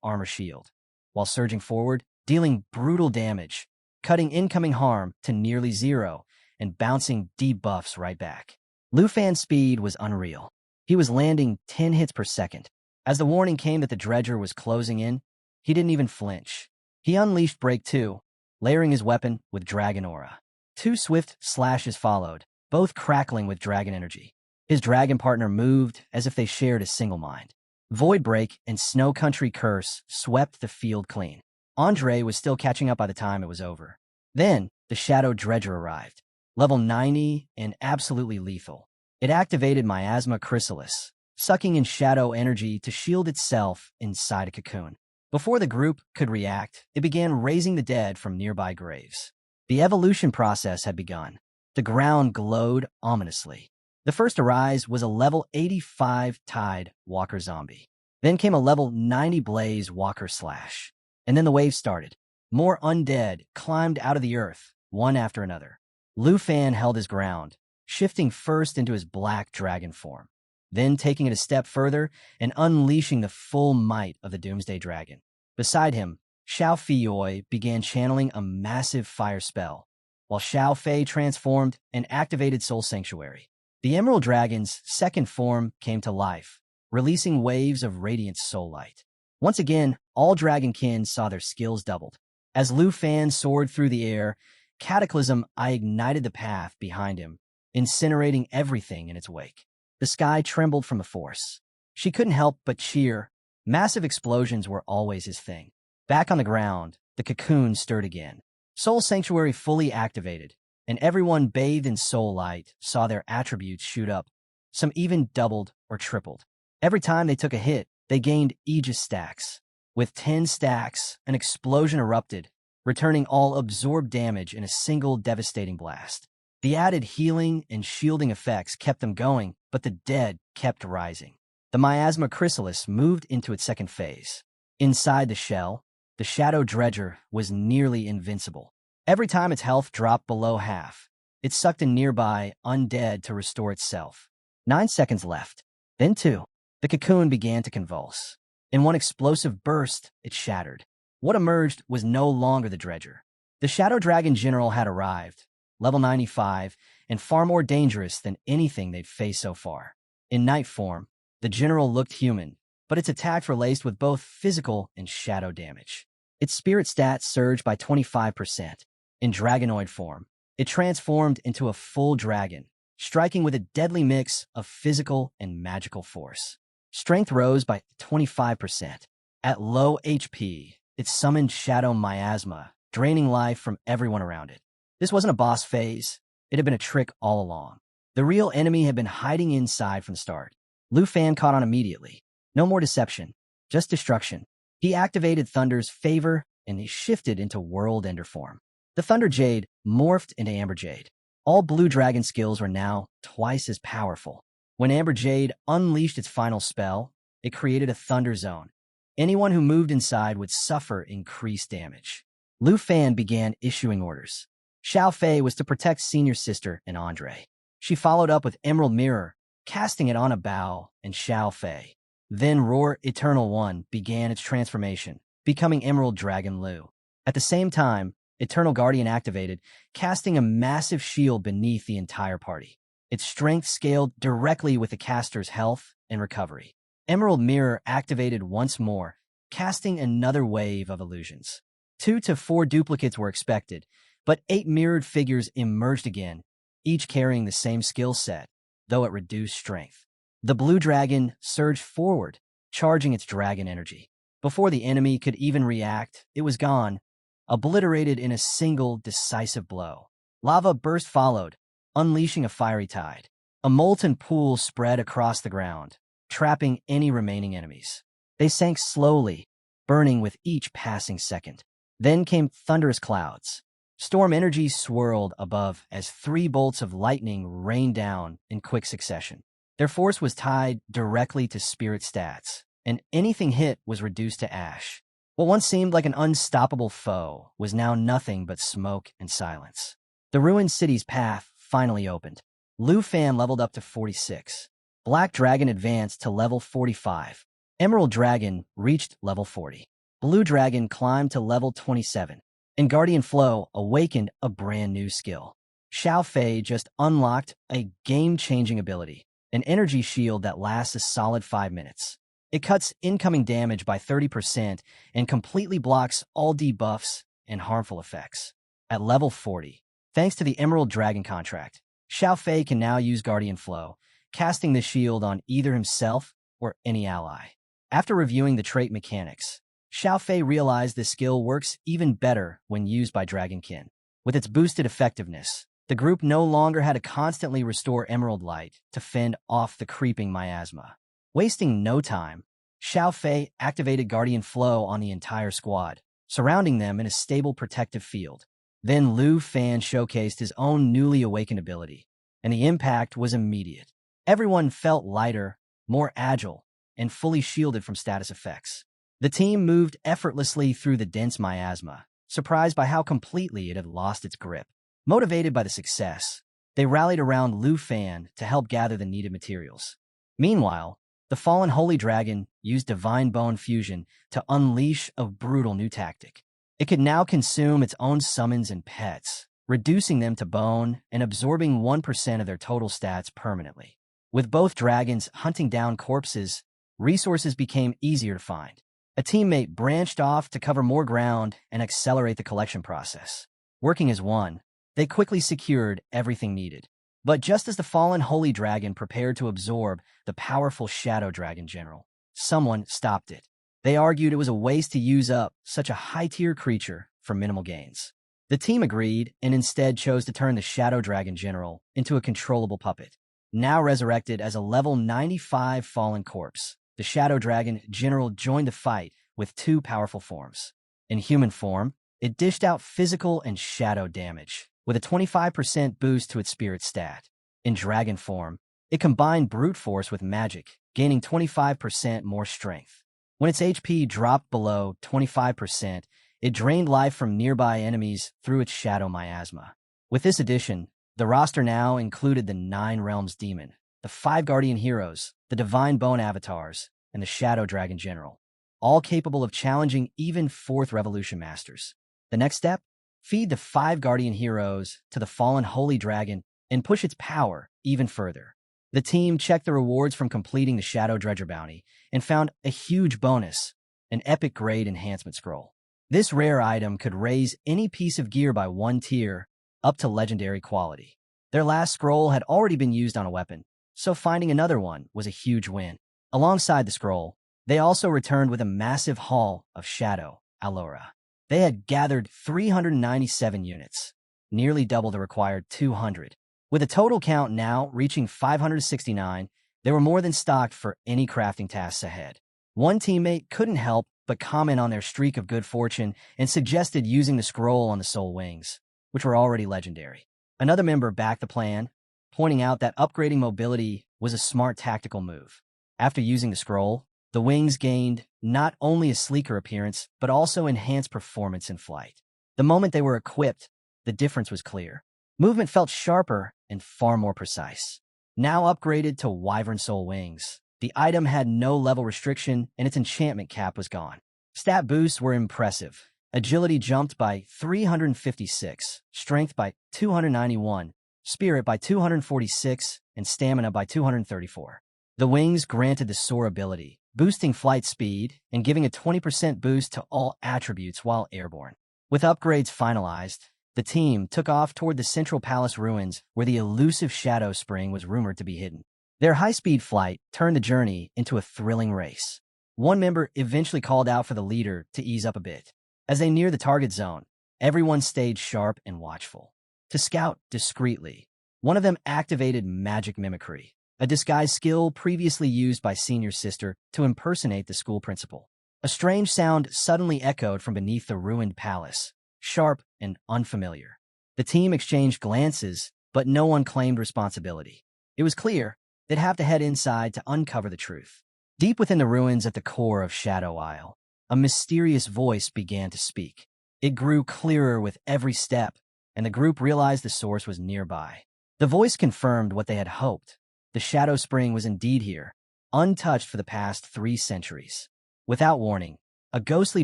armor shield, while surging forward, dealing brutal damage, cutting incoming harm to nearly 0 and bouncing debuffs right back. Lu Fan's speed was unreal. He was landing 10 hits per second. As the warning came that the Dredger was closing in, he didn't even flinch. He unleashed Break 2, layering his weapon with Dragon Aura. 2 swift slashes followed, both crackling with dragon energy. His dragon partner moved as if they shared a single mind. Void Break and Snow Country Curse swept the field clean. Andre was still catching up by the time it was over. Then, the Shadow Dredger arrived. Level 90 and absolutely lethal. It activated Miasma Chrysalis, sucking in shadow energy to shield itself inside a cocoon. Before the group could react, it began raising the dead from nearby graves. The evolution process had begun. The ground glowed ominously. The first to rise was a level 85 Tide Walker Zombie. Then came a level 90 Blaze Walker Slash. And then the wave started. More undead climbed out of the earth, one after another. Lu Fan held his ground, shifting first into his black dragon form, then taking it a step further and unleashing the full might of the Doomsday Dragon. Beside him, Xiao Feiyoi began channeling a massive fire spell, while Xiao Fei transformed and activated Soul Sanctuary. The Emerald Dragon's second form came to life, releasing waves of radiant soul light. Once again, all dragonkin saw their skills doubled. As Lu Fan soared through the air, Cataclysm ignited the path behind him, incinerating everything in its wake. The sky trembled from the force. She couldn't help but cheer. Massive explosions were always his thing. Back on the ground, the cocoon stirred again. Soul Sanctuary fully activated, and everyone bathed in soul light saw their attributes shoot up. Some even doubled or tripled. Every time they took a hit, they gained Aegis stacks. With 10 stacks, an explosion erupted, returning all absorbed damage in a single devastating blast. The added healing and shielding effects kept them going, but the dead kept rising. The Miasma Chrysalis moved into its second phase. Inside the shell, the Shadow Dredger was nearly invincible. Every time its health dropped below half, it sucked in nearby undead to restore itself. 9 seconds left, then 2. The cocoon began to convulse. In one explosive burst, it shattered. What emerged was no longer the Dredger. The Shadow Dragon General had arrived, level 95, and far more dangerous than anything they'd faced so far. In night form, the General looked human, but its attacks were laced with both physical and shadow damage. Its spirit stats surged by 25%. In Dragonoid form, it transformed into a full dragon, striking with a deadly mix of physical and magical force. Strength rose by 25%. At low HP, it summoned Shadow Miasma, draining life from everyone around it. This wasn't a boss phase. It had been a trick all along. The real enemy had been hiding inside from the start. Lu Fan caught on immediately. No more deception, just destruction. He activated Thunder's favor, and he shifted into World Ender form. The Thunder Jade morphed into Amber Jade. All Blue Dragon skills were now twice as powerful. When Amber Jade unleashed its final spell, it created a Thunder Zone. Anyone who moved inside would suffer increased damage. Lu Fan began issuing orders. Xiao Fei was to protect Senior Sister and Andre. She followed up with Emerald Mirror, casting it on a Bao and Xiao Fei. Then Roar Eternal One began its transformation, becoming Emerald Dragon Lu. At the same time, Eternal Guardian activated, casting a massive shield beneath the entire party. Its strength scaled directly with the caster's health and recovery. Emerald Mirror activated once more, casting another wave of illusions. 2 to 4 duplicates were expected, but 8 mirrored figures emerged again, each carrying the same skill set, though at reduced strength. The Blue Dragon surged forward, charging its dragon energy. Before the enemy could even react, it was gone, obliterated in a single decisive blow. Lava burst followed, unleashing a fiery tide. A molten pool spread across the ground, trapping any remaining enemies. They sank slowly, burning with each passing second. Then came thunderous clouds. Storm energy swirled above as 3 bolts of lightning rained down in quick succession. Their force was tied directly to spirit stats, and anything hit was reduced to ash. What once seemed like an unstoppable foe was now nothing but smoke and silence. The ruined city's path finally opened. Lu Fan leveled up to 46. Black Dragon advanced to level 45. Emerald Dragon reached level 40. Blue Dragon climbed to level 27. And Guardian Flow awakened a brand new skill. Xiao Fei just unlocked a game-changing ability, an energy shield that lasts a solid 5 minutes. It cuts incoming damage by 30% and completely blocks all debuffs and harmful effects. At level 40, thanks to the Emerald Dragon contract, Xiao Fei can now use Guardian Flow, casting the shield on either himself or any ally. After reviewing the trait mechanics, Xiao Fei realized this skill works even better when used by Dragonkin. With its boosted effectiveness, the group no longer had to constantly restore Emerald Light to fend off the creeping miasma. Wasting no time, Xiao Fei activated Guardian Flow on the entire squad, surrounding them in a stable protective field. Then Lu Fan showcased his own newly awakened ability, and the impact was immediate. Everyone felt lighter, more agile, and fully shielded from status effects. The team moved effortlessly through the dense miasma, surprised by how completely it had lost its grip. Motivated by the success, they rallied around Lu Fan to help gather the needed materials. Meanwhile, the fallen Holy Dragon used Divine Bone Fusion to unleash a brutal new tactic. It could now consume its own summons and pets, reducing them to bone and absorbing 1% of their total stats permanently. With both dragons hunting down corpses, resources became easier to find. A teammate branched off to cover more ground and accelerate the collection process. Working as one, they quickly secured everything needed. But just as the fallen Holy Dragon prepared to absorb the powerful Shadow Dragon General, someone stopped it. They argued it was a waste to use up such a high-tier creature for minimal gains. The team agreed and instead chose to turn the Shadow Dragon General into a controllable puppet. Now resurrected as a level 95 fallen corpse, the Shadow Dragon General joined the fight with 2 powerful forms. In human form, it dished out physical and shadow damage, with a 25% boost to its spirit stat. In dragon form, it combined brute force with magic, gaining 25% more strength. When its HP dropped below 25%, it drained life from nearby enemies through its shadow miasma. With this addition, the roster now included the 9 Realms Demon, the 5 Guardian Heroes, the Divine Bone Avatars, and the Shadow Dragon General, all capable of challenging even 4th Revolution Masters. The next step? feed the 5 guardian heroes to the fallen holy dragon, and push its power even further. The team checked the rewards from completing the Shadow Dredger bounty and found a huge bonus, an epic grade enhancement scroll. This rare item could raise any piece of gear by 1 tier up to legendary quality. Their last scroll had already been used on a weapon, so finding another one was a huge win. Alongside the scroll, they also returned with a massive haul of Shadow Allura. They had gathered 397 units, nearly double the required 200. With a total count now reaching 569, they were more than stocked for any crafting tasks ahead. One teammate couldn't help but comment on their streak of good fortune and suggested using the scroll on the soul wings, which were already legendary. Another member backed the plan, pointing out that upgrading mobility was a smart tactical move. After using the scroll, the wings gained not only a sleeker appearance, but also enhanced performance in flight. The moment they were equipped, the difference was clear. Movement felt sharper and far more precise. Now upgraded to Wyvern Soul Wings, the item had no level restriction and its enchantment cap was gone. Stat boosts were impressive. Agility jumped by 356, Strength by 291, Spirit by 246, and Stamina by 234. The wings granted the soar ability, boosting flight speed and giving a 20% boost to all attributes while airborne. With upgrades finalized, the team took off toward the Central Palace ruins where the elusive Shadow Spring was rumored to be hidden. Their high-speed flight turned the journey into a thrilling race. One member eventually called out for the leader to ease up a bit. As they neared the target zone, everyone stayed sharp and watchful. To scout discreetly, one of them activated magic mimicry, a disguise skill previously used by Senior Sister to impersonate the school principal. A strange sound suddenly echoed from beneath the ruined palace, sharp and unfamiliar. The team exchanged glances, but no one claimed responsibility. It was clear they'd have to head inside to uncover the truth. Deep within the ruins at the core of Shadow Isle, a mysterious voice began to speak. It grew clearer with every step, and the group realized the source was nearby. The voice confirmed what they had hoped. The Shadow Spring was indeed here, untouched for the past 3 centuries. Without warning, a ghostly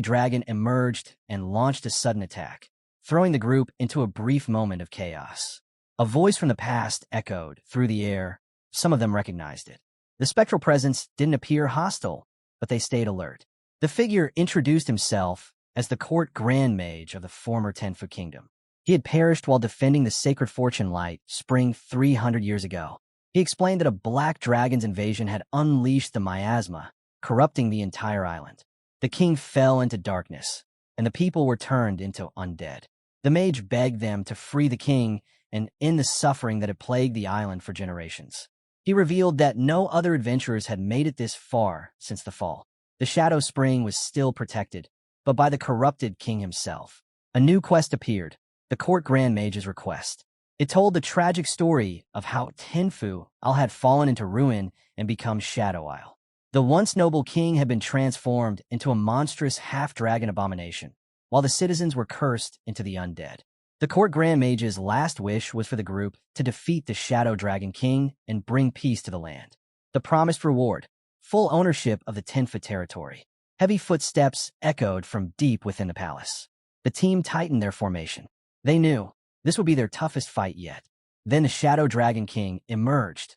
dragon emerged and launched a sudden attack, throwing the group into a brief moment of chaos. A voice from the past echoed through the air. Some of them recognized it. The spectral presence didn't appear hostile, but they stayed alert. The figure introduced himself as the court grand mage of the former Tenfu Kingdom. He had perished while defending the sacred fortune light spring 300 years ago. He explained that a black dragon's invasion had unleashed the miasma, corrupting the entire island. The king fell into darkness, and the people were turned into undead. The mage begged them to free the king and end the suffering that had plagued the island for generations. He revealed that no other adventurers had made it this far since the fall. The Shadow Spring was still protected, but by the corrupted king himself. A new quest appeared, the Court Grand Mage's request. It told the tragic story of how Tenfu Isle had fallen into ruin and become Shadow Isle. The once noble king had been transformed into a monstrous half-dragon abomination, while the citizens were cursed into the undead. The Court Grand Mage's last wish was for the group to defeat the Shadow Dragon King and bring peace to the land. The promised reward: full ownership of the Tenfu territory. Heavy footsteps echoed from deep within the palace. The team tightened their formation. They knew this would be their toughest fight yet. Then the Shadow Dragon King emerged,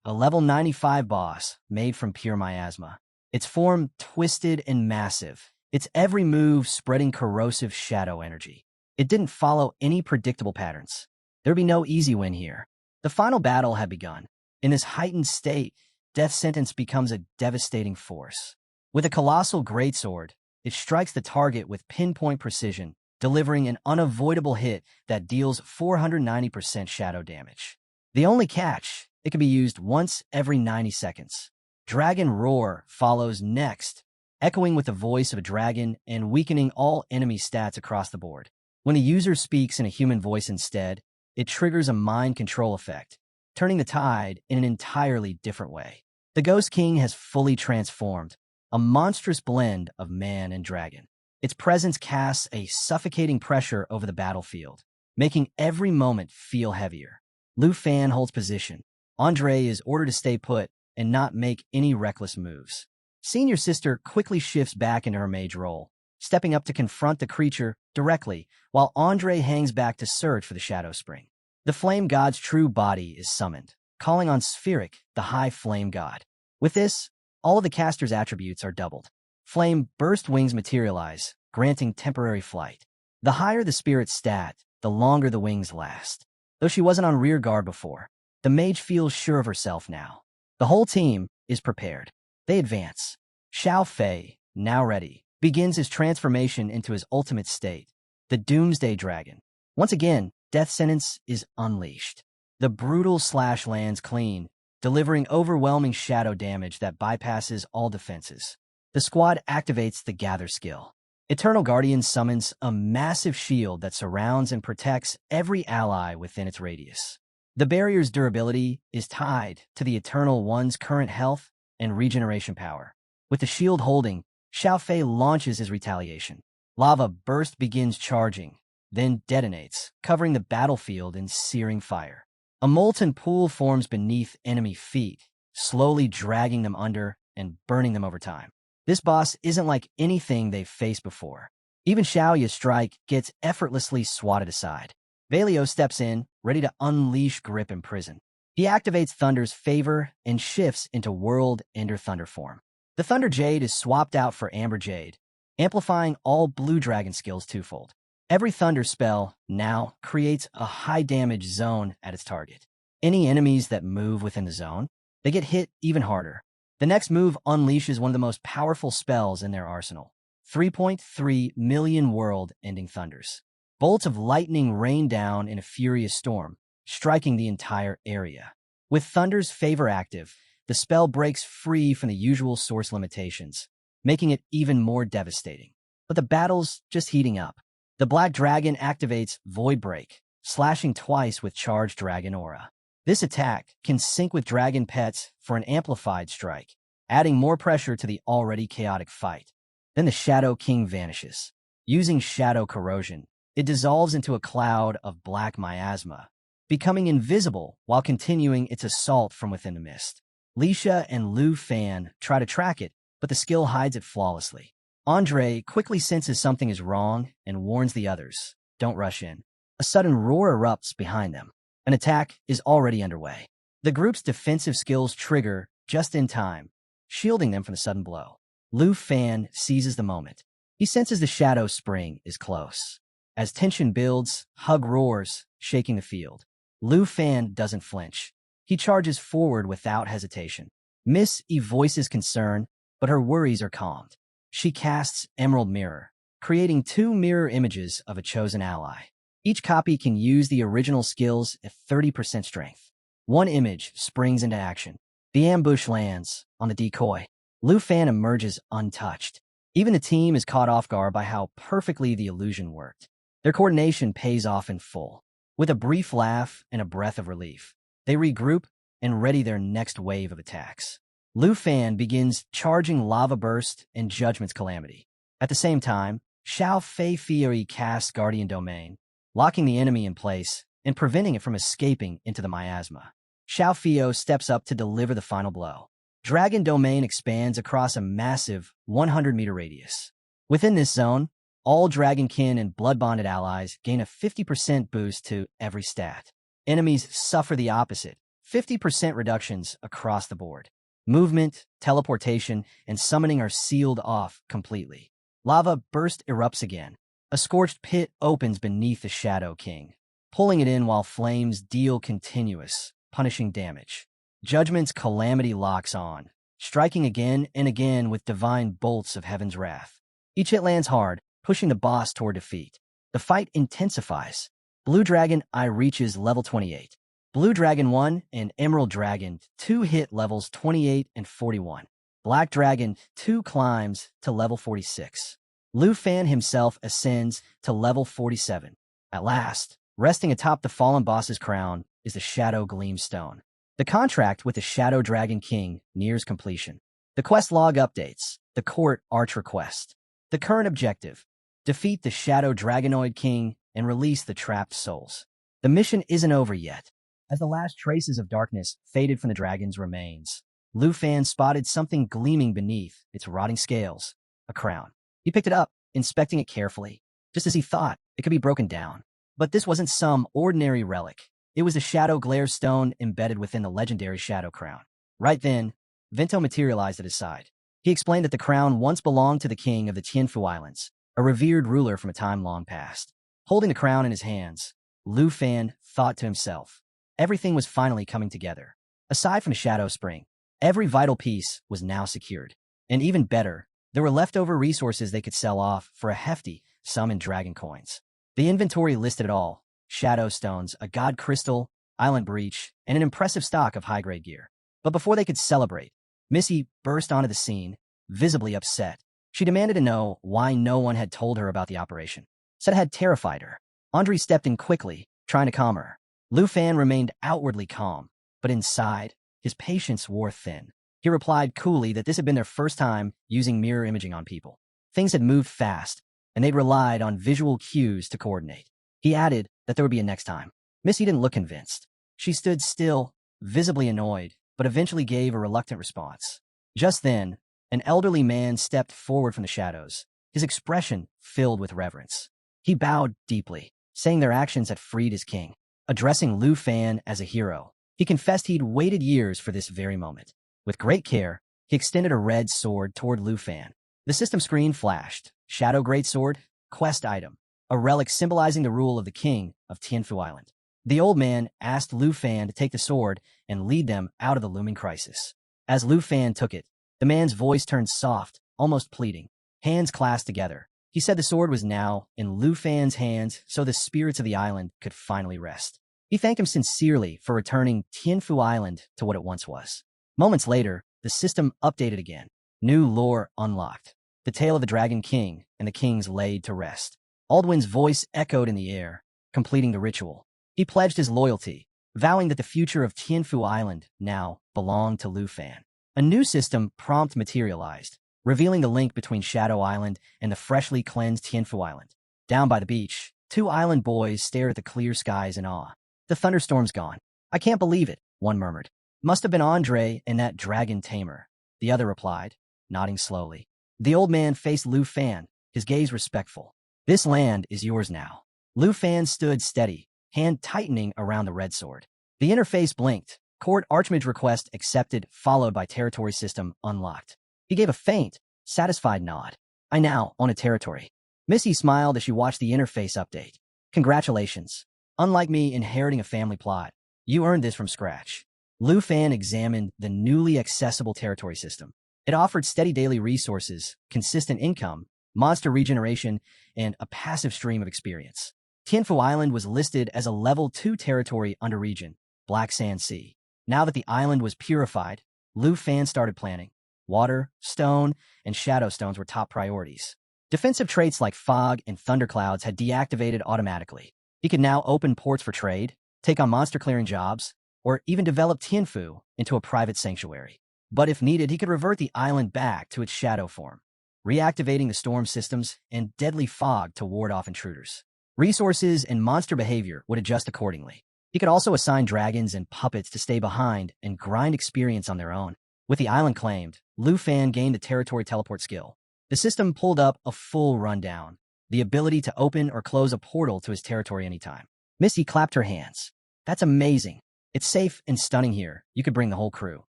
a level 95 boss made from pure miasma. Its form twisted and massive, its every move spreading corrosive shadow energy. It didn't follow any predictable patterns. There'd be no easy win here. The final battle had begun. In this heightened state, death sentence becomes a devastating force. With a colossal greatsword, it strikes the target with pinpoint precision, delivering an unavoidable hit that deals 490% shadow damage. The only catch: it can be used once every 90 seconds. Dragon Roar follows next, echoing with the voice of a dragon and weakening all enemy stats across the board. When the user speaks in a human voice instead, it triggers a mind control effect, turning the tide in an entirely different way. The Ghost King has fully transformed, a monstrous blend of man and dragon. Its presence casts a suffocating pressure over the battlefield, making every moment feel heavier. Lu Fan holds position. Andre is ordered to stay put and not make any reckless moves. Senior Sister quickly shifts back into her mage role, stepping up to confront the creature directly, while Andre hangs back to search for the Shadow Spring. The Flame God's true body is summoned, calling on Spheric, the High Flame God. With this, all of the caster's attributes are doubled. Flame Burst wings materialize, granting temporary flight. The higher the spirit's stat, the longer the wings last. Though she wasn't on rear guard before, the mage feels sure of herself now. The whole team is prepared. They advance. Xiao Fei, now ready, begins his transformation into his ultimate state, the Doomsday Dragon. Once again, Death Sentence is unleashed. The brutal slash lands clean, delivering overwhelming shadow damage that bypasses all defenses. The squad activates the Gather skill. Eternal Guardian summons a massive shield that surrounds and protects every ally within its radius. The barrier's durability is tied to the Eternal One's current health and regeneration power. With the shield holding, Xiao Fei launches his retaliation. Lava Burst begins charging, then detonates, covering the battlefield in searing fire. A molten pool forms beneath enemy feet, slowly dragging them under and burning them over time. This boss isn't like anything they've faced before. Even Xiaoya's strike gets effortlessly swatted aside. Valio steps in, ready to unleash Grip and Prison. He activates Thunder's favor and shifts into World Ender Thunder form. The Thunder Jade is swapped out for Amber Jade, amplifying all Blue Dragon skills twofold. Every Thunder spell now creates a high-damage zone at its target. Any enemies that move within the zone, they get hit even harder. The next move unleashes one of the most powerful spells in their arsenal, 3.3 million world-ending thunders. Bolts of lightning rain down in a furious storm, striking the entire area. With Thunder's favor active, the spell breaks free from the usual source limitations, making it even more devastating. But the battle's just heating up. The Black Dragon activates Void Break, slashing twice with Charged Dragon Aura. This attack can sync with dragon pets for an amplified strike, adding more pressure to the already chaotic fight. Then the Shadow King vanishes. Using Shadow Corrosion, it dissolves into a cloud of black miasma, becoming invisible while continuing its assault from within the mist. Lisha and Lu Fan try to track it, but the skill hides it flawlessly. Andre quickly senses something is wrong and warns the others, don't rush in. A sudden roar erupts behind them. An attack is already underway. The group's defensive skills trigger just in time, shielding them from the sudden blow. Lu Fan seizes the moment. He senses the Shadow Spring is close. As tension builds, Hug roars, shaking the field. Lu Fan doesn't flinch. He charges forward without hesitation. Miss E voices concern, but her worries are calmed. She casts Emerald Mirror, creating 2 mirror images of a chosen ally. Each copy can use the original skills at 30% strength. One image springs into action. The ambush lands on the decoy. Lu Fan emerges untouched. Even the team is caught off guard by how perfectly the illusion worked. Their coordination pays off in full. With a brief laugh and a breath of relief, they regroup and ready their next wave of attacks. Lu Fan begins charging Lava Burst and Judgment's Calamity. At the same time, Xiao Fei Fury casts Guardian Domain, locking the enemy in place and preventing it from escaping into the miasma. Xiao Fio steps up to deliver the final blow. Dragon Domain expands across a massive 100-meter radius. Within this zone, all Dragonkin and Blood-bonded allies gain a 50% boost to every stat. Enemies suffer the opposite, 50% reductions across the board. Movement, teleportation, and summoning are sealed off completely. Lava Burst erupts again. A scorched pit opens beneath the Shadow King, pulling it in while flames deal continuous, punishing damage. Judgment's Calamity locks on, striking again and again with divine bolts of Heaven's Wrath. Each hit lands hard, pushing the boss toward defeat. The fight intensifies. Blue Dragon I reaches level 28. Blue Dragon 1 and Emerald Dragon 2 hit levels 28 and 41. Black Dragon 2 climbs to level 46. Lu Fan himself ascends to level 47. At last, resting atop the fallen boss's crown is the Shadow Gleam Stone. The contract with the Shadow Dragon King nears completion. The quest log updates. The Court Arch Request. The current objective: defeat the Shadow Dragonoid King and release the trapped souls. The mission isn't over yet. As the last traces of darkness faded from the dragon's remains, Lu Fan spotted something gleaming beneath its rotting scales, a crown. He picked it up, inspecting it carefully. Just as he thought, it could be broken down. But this wasn't some ordinary relic. It was the Shadow Glare Stone embedded within the legendary Shadow Crown. Right then, Vento materialized at his side. He explained that the crown once belonged to the king of the Tianfu Islands, a revered ruler from a time long past. Holding the crown in his hands, Lu Fan thought to himself, everything was finally coming together. Aside from the Shadow Spring, every vital piece was now secured. And even better, there were leftover resources they could sell off for a hefty sum in dragon coins. The inventory listed it all: shadow stones, a god crystal, island breach, and an impressive stock of high-grade gear. But before they could celebrate, Missy burst onto the scene, visibly upset. She demanded to know why no one had told her about the operation. Said it had terrified her. Andre stepped in quickly, trying to calm her. Lu Fan remained outwardly calm, but inside, his patience wore thin. He replied coolly that this had been their first time using mirror imaging on people. Things had moved fast, and they'd relied on visual cues to coordinate. He added that there would be a next time. Missy didn't look convinced. She stood still, visibly annoyed, but eventually gave a reluctant response. Just then, an elderly man stepped forward from the shadows, his expression filled with reverence. He bowed deeply, saying their actions had freed his king. Addressing Lu Fan as a hero, he confessed he'd waited years for this very moment. With great care, he extended a red sword toward Lu Fan. The system screen flashed. Shadow Greatsword, quest item, a relic symbolizing the rule of the king of Tianfu Island. The old man asked Lu Fan to take the sword and lead them out of the looming crisis. As Lu Fan took it, the man's voice turned soft, almost pleading. Hands clasped together, he said the sword was now in Lu Fan's hands so the spirits of the island could finally rest. He thanked him sincerely for returning Tianfu Island to what it once was. Moments later, the system updated again. New lore unlocked. The tale of the Dragon King and the kings laid to rest. Aldwin's voice echoed in the air, completing the ritual. He pledged his loyalty, vowing that the future of Tianfu Island now belonged to Lu Fan. A new system prompt materialized, revealing the link between Shadow Island and the freshly cleansed Tianfu Island. Down by the beach, two island boys stared at the clear skies in awe. The thunderstorm's gone. I can't believe it, one murmured. Must have been Andre and that dragon Tamer, the other replied, nodding slowly. The old man faced Lu Fan, his gaze respectful. This land is yours now. Lu Fan stood steady, hand tightening around the red sword. The interface blinked. Court Archmage request accepted, followed by territory system unlocked. He gave a faint, satisfied nod. I now own a territory. Missy smiled as she watched the interface update. Congratulations. Unlike me inheriting a family plot, you earned this from scratch. Lu Fan examined the newly accessible territory system. It offered steady daily resources, consistent income, monster regeneration, and a passive stream of experience. Tianfu Island was listed as a level 2 territory under region, Black Sand Sea. Now that the island was purified, Lu Fan started planning. Water, stone, and shadow stones were top priorities. Defensive traits like fog and thunderclouds had deactivated automatically. He could now open ports for trade, take on monster clearing jobs, or even develop Tianfu into a private sanctuary. But if needed, he could revert the island back to its shadow form, reactivating the storm systems and deadly fog to ward off intruders. Resources and monster behavior would adjust accordingly. He could also assign dragons and puppets to stay behind and grind experience on their own. With the island claimed, Lu Fan gained the territory teleport skill. The system pulled up a full rundown, the ability to open or close a portal to his territory anytime. Missy clapped her hands. That's amazing. It's safe and stunning here. You could bring the whole crew.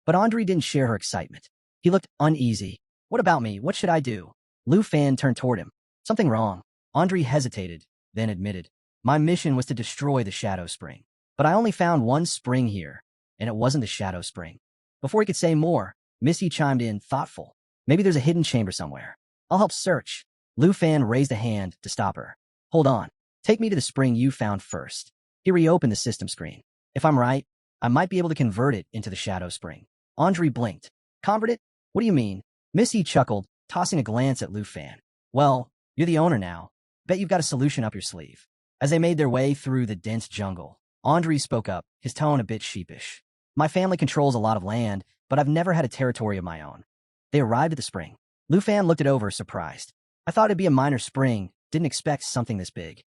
But Andre didn't share her excitement. He looked uneasy. What about me? What should I do? Lu Fan turned toward him. Something wrong. Andre hesitated, then admitted. My mission was to destroy the Shadow Spring. But I only found one spring here, and it wasn't the Shadow Spring. Before he could say more, Missy chimed in, thoughtful. Maybe there's a hidden chamber somewhere. I'll help search. Lu Fan raised a hand to stop her. Hold on. Take me to the spring you found first. He reopened the system screen. If I'm right, I might be able to convert it into the Shadow Spring. Andre blinked. Convert it? What do you mean? Missy chuckled, tossing a glance at Lu Fan. Well, you're the owner now. Bet you've got a solution up your sleeve. As they made their way through the dense jungle, Andre spoke up, his tone a bit sheepish. My family controls a lot of land, but I've never had a territory of my own. They arrived at the spring. Lu Fan looked it over, surprised. I thought it'd be a minor spring, didn't expect something this big.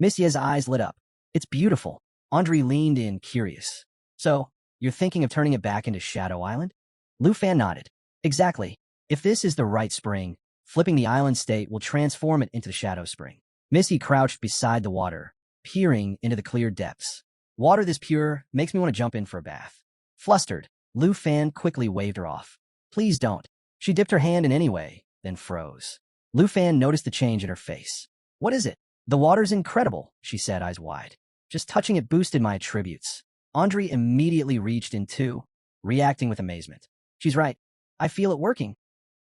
Missy's eyes lit up. It's beautiful. Andre leaned in, curious. So, you're thinking of turning it back into Shadow Island? Lu Fan nodded. Exactly. If this is the right spring, Flipping the island state will transform it into the shadow spring. Missy crouched beside the water, peering into the clear depths. Water this pure makes me want to jump in for a bath. Flustered, Lu Fan quickly waved her off. Please don't. She dipped her hand in anyway, then froze. Lu Fan noticed the change in her face. What is it? The water's incredible, she said, eyes wide. Just touching it boosted my attributes. Andre immediately reached in too, reacting with amazement. She's right. I feel it working.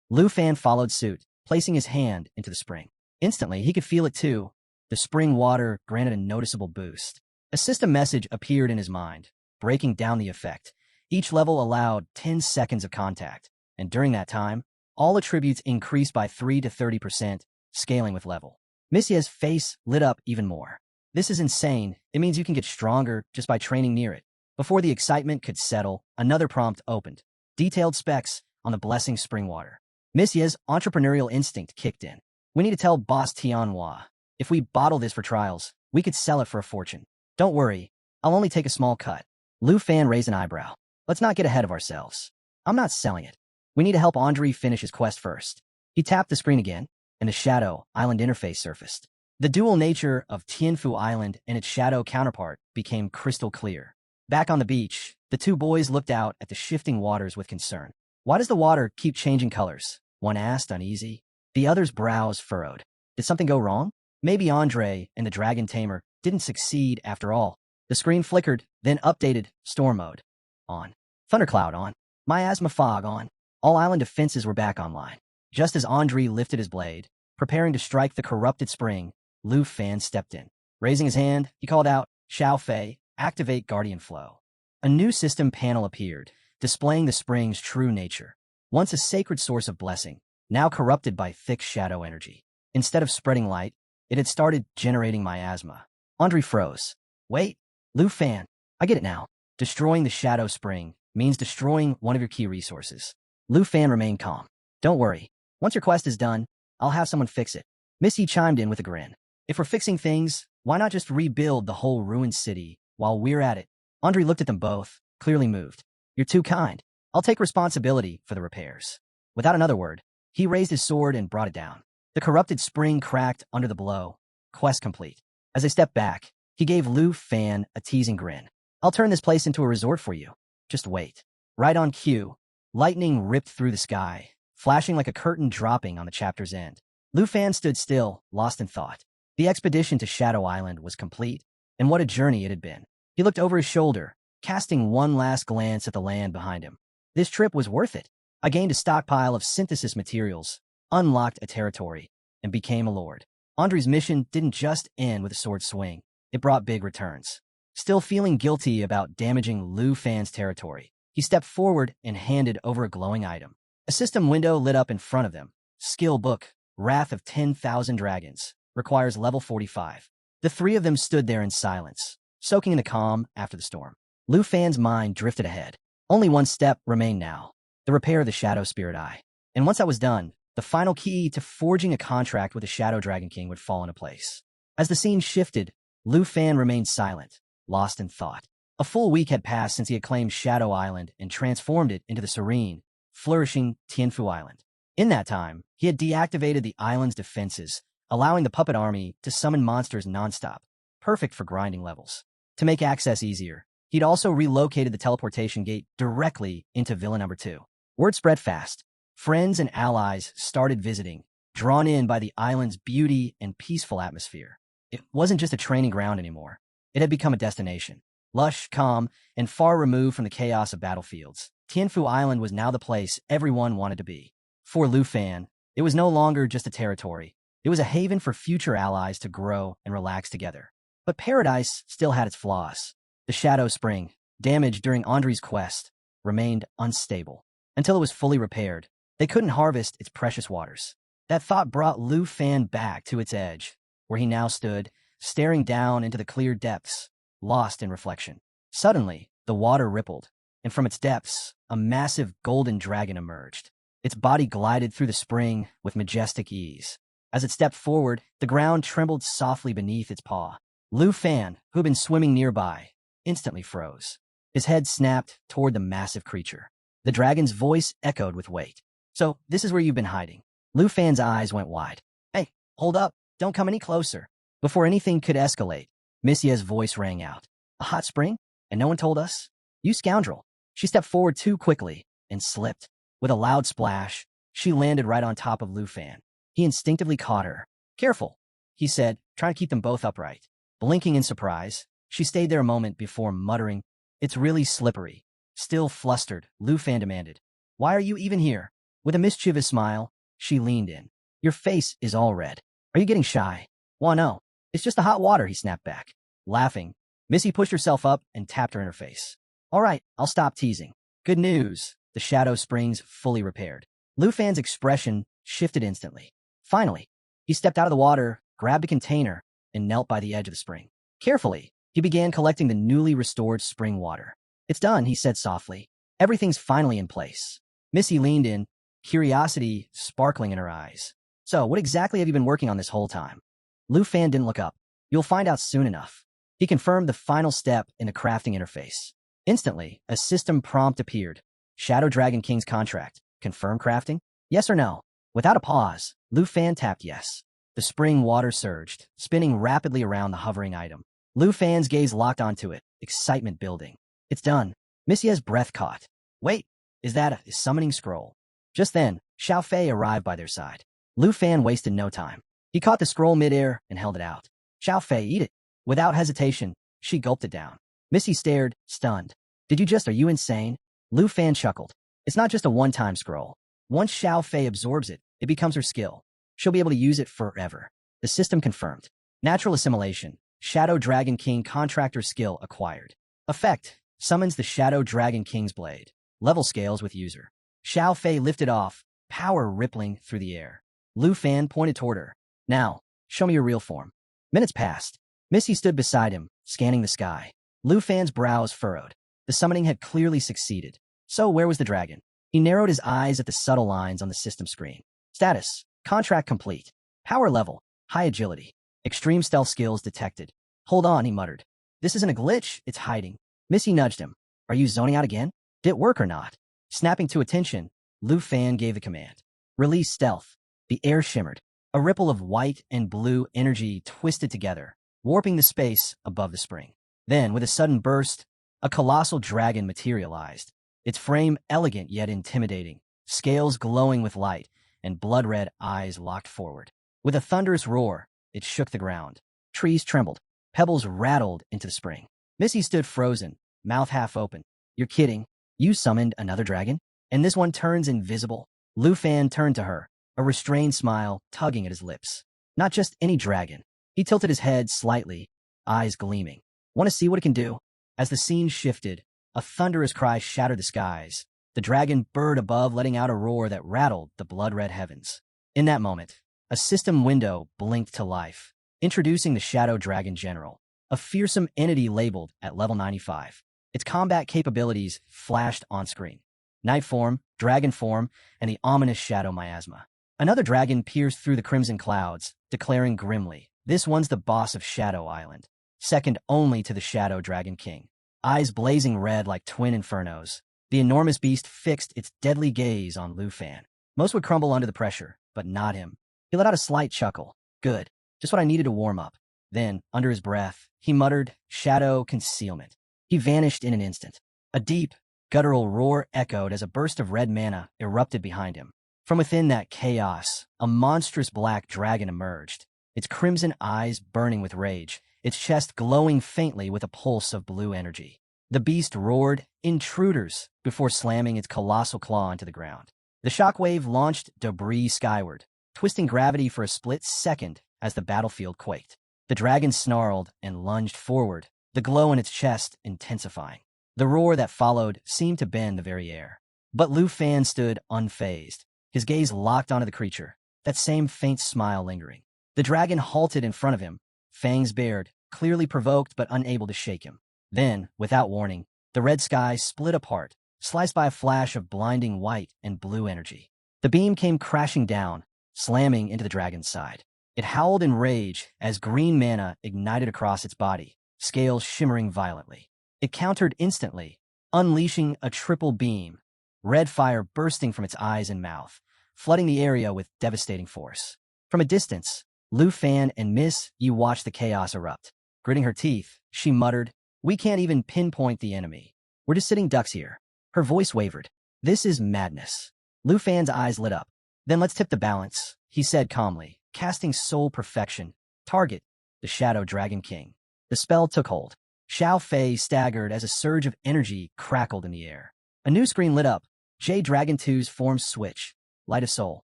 Lu Fan followed suit, placing his hand into the spring. Instantly, he could feel it too. The spring water granted a noticeable boost. A system message appeared in his mind, breaking down the effect. Each level allowed 10 seconds of contact, and during that time, all attributes increased by 3 to 30%, scaling with level. Missy's face lit up even more. This is insane. It means you can get stronger just by training near it. Before the excitement could settle, another prompt opened. Detailed specs on the blessing spring water. Missy's entrepreneurial instinct kicked in. We need to tell Boss Tianhua. If we bottle this for trials, we could sell it for a fortune. Don't worry, I'll only take a small cut. Lu Fan raised an eyebrow. Let's not get ahead of ourselves. I'm not selling it. We need to help Andre finish his quest first. He tapped the screen again, and the Shadow Island interface surfaced. The dual nature of Tianfu Island and its shadow counterpart became crystal clear. Back on the beach, the two boys looked out at the shifting waters with concern. Why does the water keep changing colors? One asked, uneasy. The other's brows furrowed. Did something go wrong? Maybe Andre and the dragon tamer didn't succeed after all. The screen flickered, then updated. Storm mode on. Thundercloud on. Miasma fog on. All island defenses were back online. Just as Andre lifted his blade, preparing to strike the corrupted spring, Lu Fan stepped in. Raising his hand, he called out, Xiao Fei, activate Guardian Flow. A new system panel appeared, displaying the spring's true nature. Once a sacred source of blessing, now corrupted by thick shadow energy. Instead of spreading light, it had started generating miasma. Andre froze. Wait, Lu Fan, I get it now. Destroying the shadow spring means destroying one of your key resources. Lu Fan remained calm. Don't worry. Once your quest is done, I'll have someone fix it. Missy chimed in with a grin. If we're fixing things, why not just rebuild the whole ruined city while we're at it? Andre looked at them both, clearly moved. You're too kind. I'll take responsibility for the repairs. Without another word, he raised his sword and brought it down. The corrupted spring cracked under the blow. Quest complete. As they stepped back, he gave Lu Fan a teasing grin. I'll turn this place into a resort for you. Just wait. Right on cue, lightning ripped through the sky, flashing like a curtain dropping on the chapter's end. Lu Fan stood still, lost in thought. The expedition to Shadow Island was complete, and what a journey it had been. He looked over his shoulder, casting one last glance at the land behind him. This trip was worth it. I gained a stockpile of synthesis materials, unlocked a territory, and became a lord. Andre's mission didn't just end with a sword swing. It brought big returns. Still feeling guilty about damaging Lu Fan's territory, he stepped forward and handed over a glowing item. A system window lit up in front of them. Skill book, Wrath of 10,000 Dragons, requires level 45. The three of them stood there in silence, soaking in the calm after the storm. Lu Fan's mind drifted ahead. Only one step remained now, the repair of the Shadow Spirit Eye. And once that was done, the final key to forging a contract with the Shadow Dragon King would fall into place. As the scene shifted, Lu Fan remained silent, lost in thought. A full week had passed since he had claimed Shadow Island and transformed it into the serene, flourishing Tianfu Island. In that time, he had deactivated the island's defenses, allowing the puppet army to summon monsters nonstop, perfect for grinding levels. To make access easier, he'd also relocated the teleportation gate directly into Villa Number 2. Word spread fast. Friends and allies started visiting, drawn in by the island's beauty and peaceful atmosphere. It wasn't just a training ground anymore. It had become a destination. Lush, calm, and far removed from the chaos of battlefields, Tianfu Island was now the place everyone wanted to be. For Lu Fan, it was no longer just a territory. It was a haven for future allies to grow and relax together. But paradise still had its flaws. The Shadow Spring, damaged during Andre's quest, remained unstable. Until it was fully repaired, they couldn't harvest its precious waters. That thought brought Lu Fan back to its edge, where he now stood, staring down into the clear depths, lost in reflection. Suddenly, the water rippled, and from its depths, a massive golden dragon emerged. Its body glided through the spring with majestic ease. As it stepped forward, the ground trembled softly beneath its paw. Lu Fan, who had been swimming nearby, instantly froze. His head snapped toward the massive creature. The dragon's voice echoed with weight. So, this is where you've been hiding. Lu Fan's eyes went wide. Hey, hold up, don't come any closer. Before anything could escalate, Miss Ye's voice rang out. A hot spring? And no one told us? You scoundrel. She stepped forward too quickly and slipped. With a loud splash, she landed right on top of Lu Fan. He instinctively caught her. Careful, he said, trying to keep them both upright. Blinking in surprise, she stayed there a moment before muttering, It's really slippery. Still flustered, Lu Fan demanded, Why are you even here? With a mischievous smile, she leaned in. Your face is all red. Are you getting shy? Well, no. It's just the hot water, he snapped back. Laughing, Missy pushed herself up and tapped her in her face. All right, I'll stop teasing. Good news. The shadow springs fully repaired. Lu Fan's expression shifted instantly. Finally, he stepped out of the water, grabbed a container, and knelt by the edge of the spring. Carefully, he began collecting the newly restored spring water. It's done, he said softly. Everything's finally in place. Missy leaned in, curiosity sparkling in her eyes. So, what exactly have you been working on this whole time? Lu Fan didn't look up. You'll find out soon enough. He confirmed the final step in the crafting interface. Instantly, a system prompt appeared. Shadow Dragon King's contract. Confirm crafting? Yes or no? Without a pause, Lu Fan tapped yes. The spring water surged, spinning rapidly around the hovering item. Lu Fan's gaze locked onto it, excitement building. It's done. Missie's breath caught. Wait, is that a summoning scroll? Just then, Xiao Fei arrived by their side. Lu Fan wasted no time. He caught the scroll midair and held it out. Xiao Fei, eat it. Without hesitation, she gulped it down. Missy stared, stunned. Are you insane? Lu Fan chuckled. It's not just a one-time scroll. Once Xiao Fei absorbs it, it becomes her skill. She'll be able to use it forever. The system confirmed. Natural assimilation. Shadow Dragon King contractor skill acquired. Effect. Summons the Shadow Dragon King's blade. Level scales with user. Xiao Fei lifted off, power rippling through the air. Lu Fan pointed toward her. Now, show me your real form. Minutes passed. Missy stood beside him, scanning the sky. Lu Fan's brows furrowed. The summoning had clearly succeeded. So where was the dragon? He narrowed his eyes at the subtle lines on the system screen. Status. Contract complete. Power level. High agility. Extreme stealth skills detected. Hold on, he muttered. This isn't a glitch, it's hiding. Missy nudged him. Are you zoning out again? Did it work or not? Snapping to attention, Lu Fan gave the command. Release stealth. The air shimmered. A ripple of white and blue energy twisted together, warping the space above the spring. Then, with a sudden burst, a colossal dragon materialized. Its frame elegant yet intimidating, scales glowing with light, and blood-red eyes locked forward. With a thunderous roar, it shook the ground. Trees trembled. Pebbles rattled into the spring. Missy stood frozen, mouth half open. You're kidding. You summoned another dragon? And this one turns invisible? Lu Fan turned to her, a restrained smile tugging at his lips. Not just any dragon. He tilted his head slightly, eyes gleaming. Want to see what it can do? As the scene shifted, a thunderous cry shattered the skies. The dragon burred above, letting out a roar that rattled the blood-red heavens. In that moment, a system window blinked to life, introducing the Shadow Dragon General, a fearsome entity labeled at level 95. Its combat capabilities flashed on screen. Night form, dragon form, and the ominous shadow miasma. Another dragon pierced through the crimson clouds, declaring grimly, This one's the boss of Shadow Island, second only to the Shadow Dragon King. Eyes blazing red like twin infernos, the enormous beast fixed its deadly gaze on Lu Fan. Most would crumble under the pressure, but not him. He let out a slight chuckle. Good, just what I needed to warm up. Then, under his breath, he muttered, Shadow Concealment. He vanished in an instant. A deep, guttural roar echoed as a burst of red mana erupted behind him. From within that chaos, a monstrous black dragon emerged, its crimson eyes burning with rage, its chest glowing faintly with a pulse of blue energy. The beast roared, Intruders, before slamming its colossal claw into the ground. The shockwave launched debris skyward, twisting gravity for a split second as the battlefield quaked. The dragon snarled and lunged forward, the glow in its chest intensifying. The roar that followed seemed to bend the very air. But Lu Fan stood unfazed, his gaze locked onto the creature, that same faint smile lingering. The dragon halted in front of him, fangs bared, clearly provoked but unable to shake him. Then, without warning, the red sky split apart, sliced by a flash of blinding white and blue energy. The beam came crashing down, slamming into the dragon's side. It howled in rage as green mana ignited across its body, scales shimmering violently. It countered instantly, unleashing a triple beam, red fire bursting from its eyes and mouth, flooding the area with devastating force. From a distance, Lu Fan and Miss Yi watched the chaos erupt. Gritting her teeth, she muttered, "We can't even pinpoint the enemy. We're just sitting ducks here." Her voice wavered. "This is madness." Lu Fan's eyes lit up. "Then let's tip the balance," he said calmly, casting Soul Perfection. "Target, the Shadow Dragon King." The spell took hold. Xiao Fei staggered as a surge of energy crackled in the air. A new screen lit up. Jade Dragon 2's form switch. Light of Soul.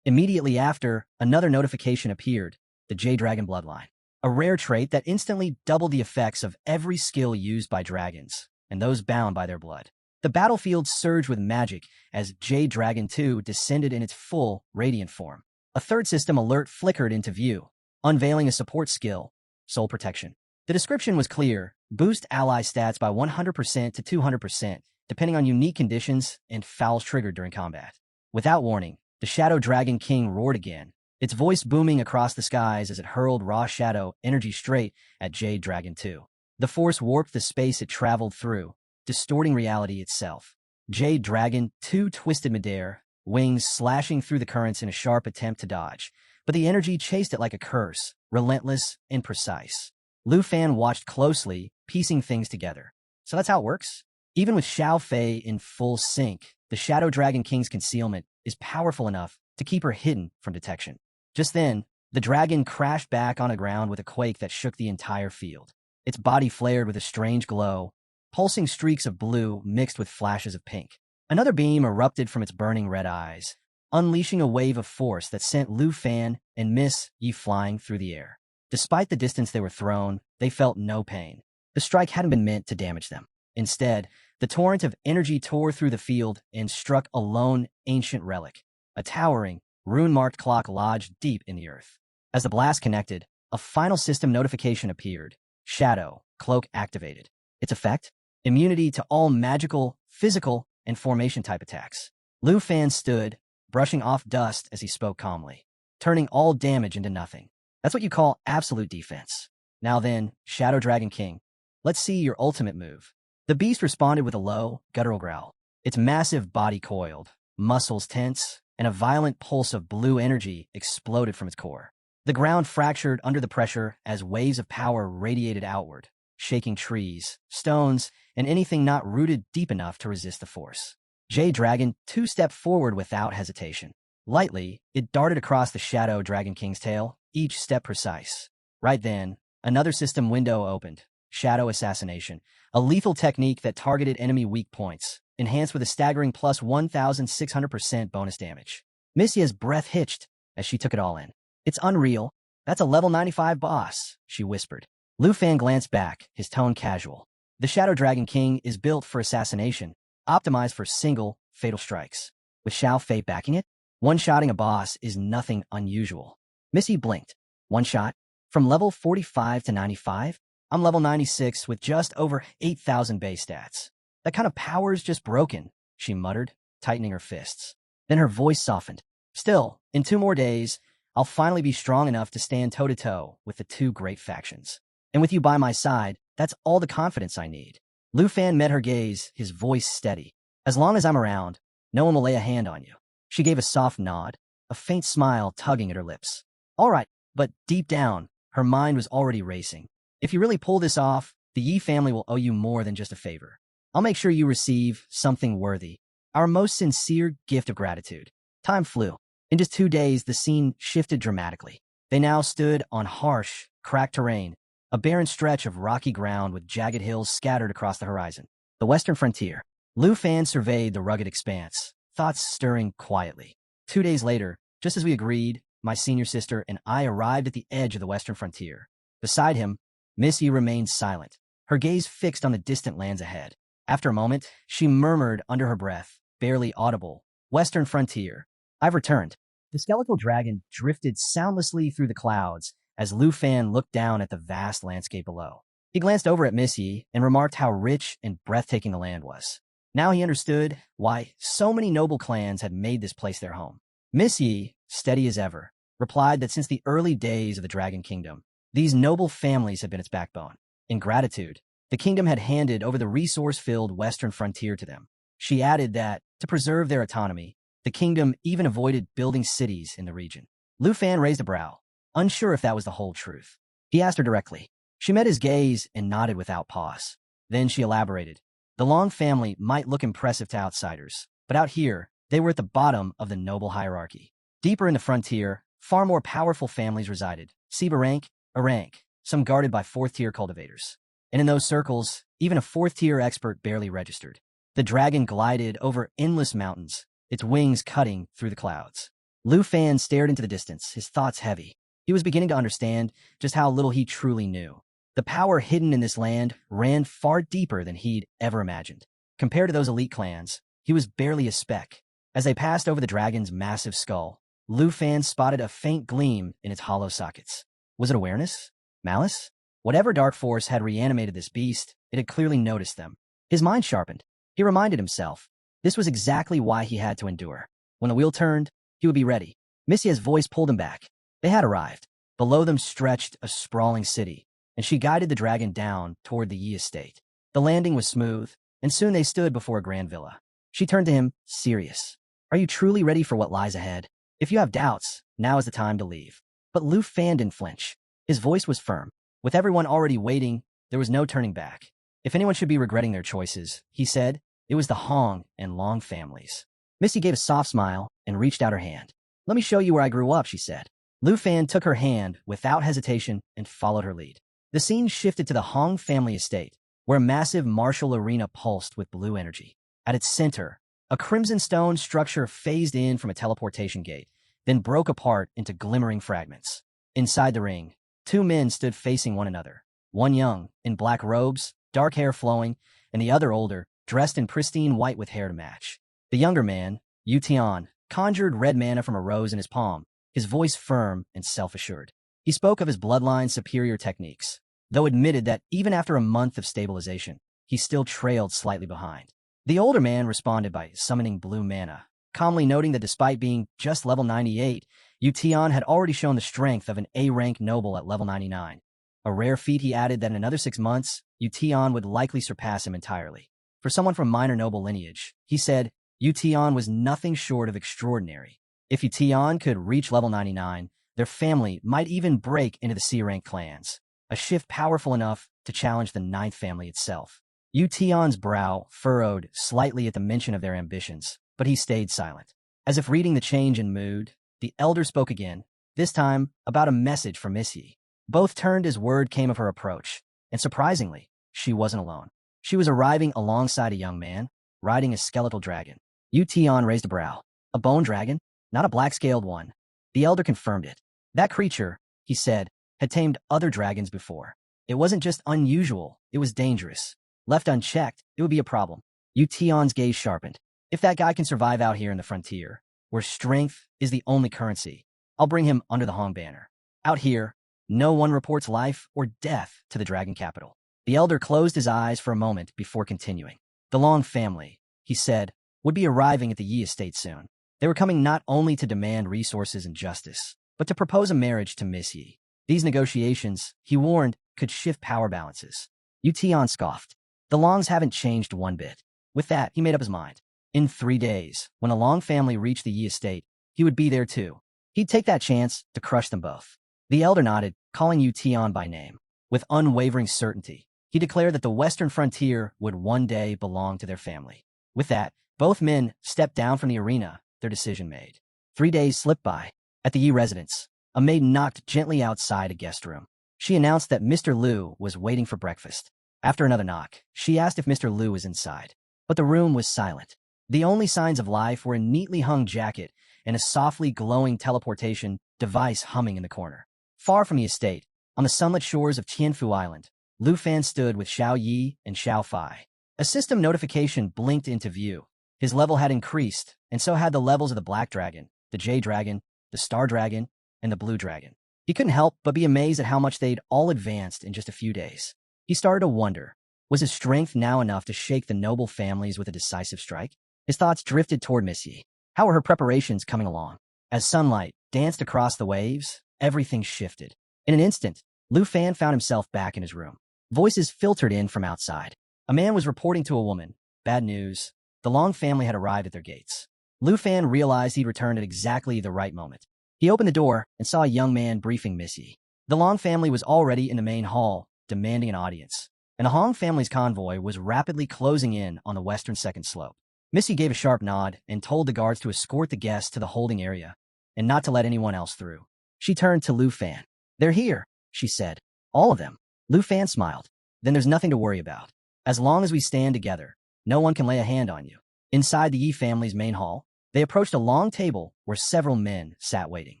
Immediately after, another notification appeared. The Jade Dragon Bloodline. A rare trait that instantly doubled the effects of every skill used by dragons, and those bound by their blood. The battlefield surged with magic as Jade Dragon 2 descended in its full, radiant form. A third system alert flickered into view, unveiling a support skill, Soul Protection. The description was clear: boost ally stats by 100% to 200%, depending on unique conditions and fouls triggered during combat. Without warning, the Shadow Dragon King roared again, its voice booming across the skies as it hurled raw shadow energy straight at Jade Dragon 2. The force warped the space it traveled through, distorting reality itself. Jade Dragon 2 twisted midair, wings slashing through the currents in a sharp attempt to dodge, but the energy chased it like a curse, relentless and precise. Lu Fan watched closely, piecing things together. So that's how it works? Even with Xiao Fei in full sync, the Shadow Dragon King's concealment is powerful enough to keep her hidden from detection. Just then, the dragon crashed back on the ground with a quake that shook the entire field. Its body flared with a strange glow, pulsing streaks of blue mixed with flashes of pink. Another beam erupted from its burning red eyes, unleashing a wave of force that sent Lu Fan and Miss Yi flying through the air. Despite the distance they were thrown, they felt no pain. The strike hadn't been meant to damage them. Instead, the torrent of energy tore through the field and struck a lone, ancient relic, a towering, rune-marked clock lodged deep in the earth. As the blast connected, a final system notification appeared. Shadow Cloak activated. Its effect? Immunity to all magical, physical, and formation-type attacks. Lu Fan stood, brushing off dust as he spoke calmly, turning all damage into nothing. That's what you call absolute defense. Now then, Shadow Dragon King, let's see your ultimate move. The beast responded with a low, guttural growl. Its massive body coiled, muscles tense, and a violent pulse of blue energy exploded from its core. The ground fractured under the pressure as waves of power radiated outward, shaking trees, stones, and anything not rooted deep enough to resist the force. Jade Dragon 2 stepped forward without hesitation. Lightly, it darted across the Shadow Dragon King's tail, each step precise. Right then, another system window opened. Shadow Assassination, a lethal technique that targeted enemy weak points, enhanced with a staggering plus 1,600% bonus damage. Missia's breath hitched as she took it all in. "It's unreal. That's a level 95 boss," she whispered. Lu Fan glanced back, his tone casual. The Shadow Dragon King is built for assassination, optimized for single, fatal strikes. With Xiao Fei backing it, one-shotting a boss is nothing unusual. Missy blinked. One shot? From level 45 to 95? I'm level 96 with just over 8,000 base stats. That kind of power's just broken, she muttered, tightening her fists. Then her voice softened. Still, in 2 more days, I'll finally be strong enough to stand toe-to-toe with the 2 great factions. And with you by my side, that's all the confidence I need. Lu Fan met her gaze, his voice steady. As long as I'm around, no one will lay a hand on you. She gave a soft nod, a faint smile tugging at her lips. All right, but deep down, her mind was already racing. If you really pull this off, the Yi family will owe you more than just a favor. I'll make sure you receive something worthy. Our most sincere gift of gratitude. Time flew. In just 2 days, the scene shifted dramatically. They now stood on harsh, cracked terrain, a barren stretch of rocky ground with jagged hills scattered across the horizon. The western frontier. Lu Fan surveyed the rugged expanse, thoughts stirring quietly. 2 days later, just as we agreed, my senior sister and I arrived at the edge of the western frontier. Beside him, Miss Yi remained silent, her gaze fixed on the distant lands ahead. After a moment, she murmured under her breath, barely audible, "Western frontier. I've returned." The skeletal dragon drifted soundlessly through the clouds as Lu Fan looked down at the vast landscape below. He glanced over at Miss Yi and remarked how rich and breathtaking the land was. Now he understood why so many noble clans had made this place their home. Miss Yi, steady as ever, replied that since the early days of the Dragon Kingdom, these noble families had been its backbone. In gratitude, the kingdom had handed over the resource-filled western frontier to them. She added that, to preserve their autonomy, The kingdom even avoided building cities in the region. Lu Fan raised a brow, unsure if that was the whole truth. He asked her directly. She met his gaze and nodded without pause. Then she elaborated. The Long family might look impressive to outsiders, but out here, they were at the bottom of the noble hierarchy. Deeper in the frontier, far more powerful families resided. Siba rank, a rank, some guarded by fourth-tier cultivators. And in those circles, even a fourth-tier expert barely registered. The dragon glided over endless mountains, its wings cutting through the clouds. Lu Fan stared into the distance, his thoughts heavy. He was beginning to understand just how little he truly knew. The power hidden in this land ran far deeper than he'd ever imagined. Compared to those elite clans, he was barely a speck. As they passed over the dragon's massive skull, Lu Fan spotted a faint gleam in its hollow sockets. Was it awareness? Malice? Whatever dark force had reanimated this beast, it had clearly noticed them. His mind sharpened. He reminded himself. This was exactly why he had to endure. When the wheel turned, he would be ready. Missia's voice pulled him back. They had arrived. Below them stretched a sprawling city, and she guided the dragon down toward the Yi estate. The landing was smooth, and soon they stood before a grand villa. She turned to him, serious. Are you truly ready for what lies ahead? If you have doubts, now is the time to leave. But Lu Fan didn't flinch. His voice was firm. With everyone already waiting, there was no turning back. If anyone should be regretting their choices, he said, it was the Hong and Long families. Missy gave a soft smile and reached out her hand. Let me show you where I grew up, she said. Lu Fan took her hand without hesitation and followed her lead. The scene shifted to the Hong family estate, where a massive martial arena pulsed with blue energy. At its center, a crimson stone structure phased in from a teleportation gate, then broke apart into glimmering fragments. Inside the ring, two men stood facing one another. One young, in black robes, dark hair flowing, and the other older, dressed in pristine white with hair to match. The younger man, Yu Tian, conjured red mana from a rose in his palm, his voice firm and self-assured. He spoke of his bloodline's superior techniques, though admitted that even after a month of stabilization, he still trailed slightly behind. The older man responded by summoning blue mana, calmly noting that despite being just level 98, Yu Tian had already shown the strength of an A-rank noble at level 99. A rare feat, he added that in another 6 months, Yu Tian would likely surpass him entirely. For someone from minor noble lineage, he said, Yu Tian was nothing short of extraordinary. If Yu Tian could reach level 99, their family might even break into the C-rank clans, a shift powerful enough to challenge the 9th family itself. Yu Tian's brow furrowed slightly at the mention of their ambitions, but he stayed silent. As if reading the change in mood, the elder spoke again, this time about a message for Miss Yi. Both turned as word came of her approach, and surprisingly, she wasn't alone. She was arriving alongside a young man, riding a skeletal dragon. Yu Tian raised a brow. A bone dragon? Not a black-scaled one. The elder confirmed it. That creature, he said, had tamed other dragons before. It wasn't just unusual, it was dangerous. Left unchecked, it would be a problem. Yu Tian's gaze sharpened. If that guy can survive out here in the frontier, where strength is the only currency, I'll bring him under the Hong banner. Out here, no one reports life or death to the dragon capital. The elder closed his eyes for a moment before continuing. The Long family, he said, would be arriving at the Yi estate soon. They were coming not only to demand resources and justice, but to propose a marriage to Miss Yi. These negotiations, he warned, could shift power balances. Yu Tian scoffed. The Longs haven't changed one bit. With that, he made up his mind. In 3 days, when the Long family reached the Yi estate, he would be there too. He'd take that chance to crush them both. The elder nodded, calling Yu Tian by name. With unwavering certainty, he declared that the western frontier would one day belong to their family. With that, both men stepped down from the arena, their decision made. 3 days slipped by. At the Yi residence, a maid knocked gently outside a guest room. She announced that Mr. Liu was waiting for breakfast. After another knock, she asked if Mr. Liu was inside. But the room was silent. The only signs of life were a neatly hung jacket and a softly glowing teleportation device humming in the corner. Far from the estate, on the sunlit shores of Tianfu Island, Lu Fan stood with Xiao Yi and Xiao Fai. A system notification blinked into view. His level had increased, and so had the levels of the Black Dragon, the Jade Dragon, the Star Dragon, and the Blue Dragon. He couldn't help but be amazed at how much they'd all advanced in just a few days. He started to wonder, was his strength now enough to shake the noble families with a decisive strike? His thoughts drifted toward Miss Yi. How were her preparations coming along? As sunlight danced across the waves, everything shifted. In an instant, Lu Fan found himself back in his room. Voices filtered in from outside. A man was reporting to a woman. Bad news. The Long family had arrived at their gates. Lu Fan realized he'd returned at exactly the right moment. He opened the door and saw a young man briefing Missy. The Long family was already in the main hall, demanding an audience, and the Hong family's convoy was rapidly closing in on the western second slope. Missy gave a sharp nod and told the guards to escort the guests to the holding area and not to let anyone else through. She turned to Lu Fan. "They're here," she said. "All of them." Lu Fan smiled. "Then there's nothing to worry about. As long as we stand together, no one can lay a hand on you." Inside the Yi family's main hall, they approached a long table where several men sat waiting.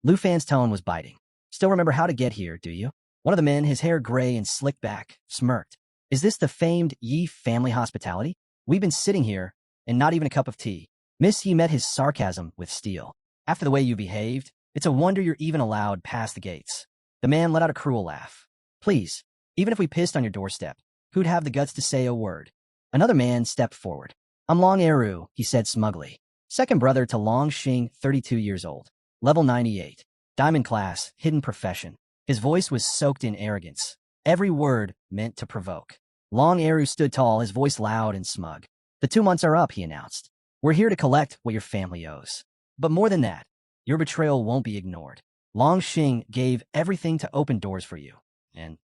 Lu Fan's tone was biting. "Still remember how to get here, do you?" One of the men, his hair gray and slicked back, smirked. "Is this the famed Yi family hospitality? We've been sitting here, and not even a cup of tea." Miss Yi met his sarcasm with steel. "After the way you behaved, it's a wonder you're even allowed past the gates." The man let out a cruel laugh. "Please, even if we pissed on your doorstep, who'd have the guts to say a word?" Another man stepped forward. "I'm Long Eru," he said smugly. "Second brother to Long Xing, 32 years old. Level 98. Diamond class, hidden profession." His voice was soaked in arrogance. Every word meant to provoke. Long Eru stood tall, his voice loud and smug. "The 2 months are up," he announced. "We're here to collect what your family owes. But more than that, your betrayal won't be ignored. Long Xing gave everything to open doors for you. And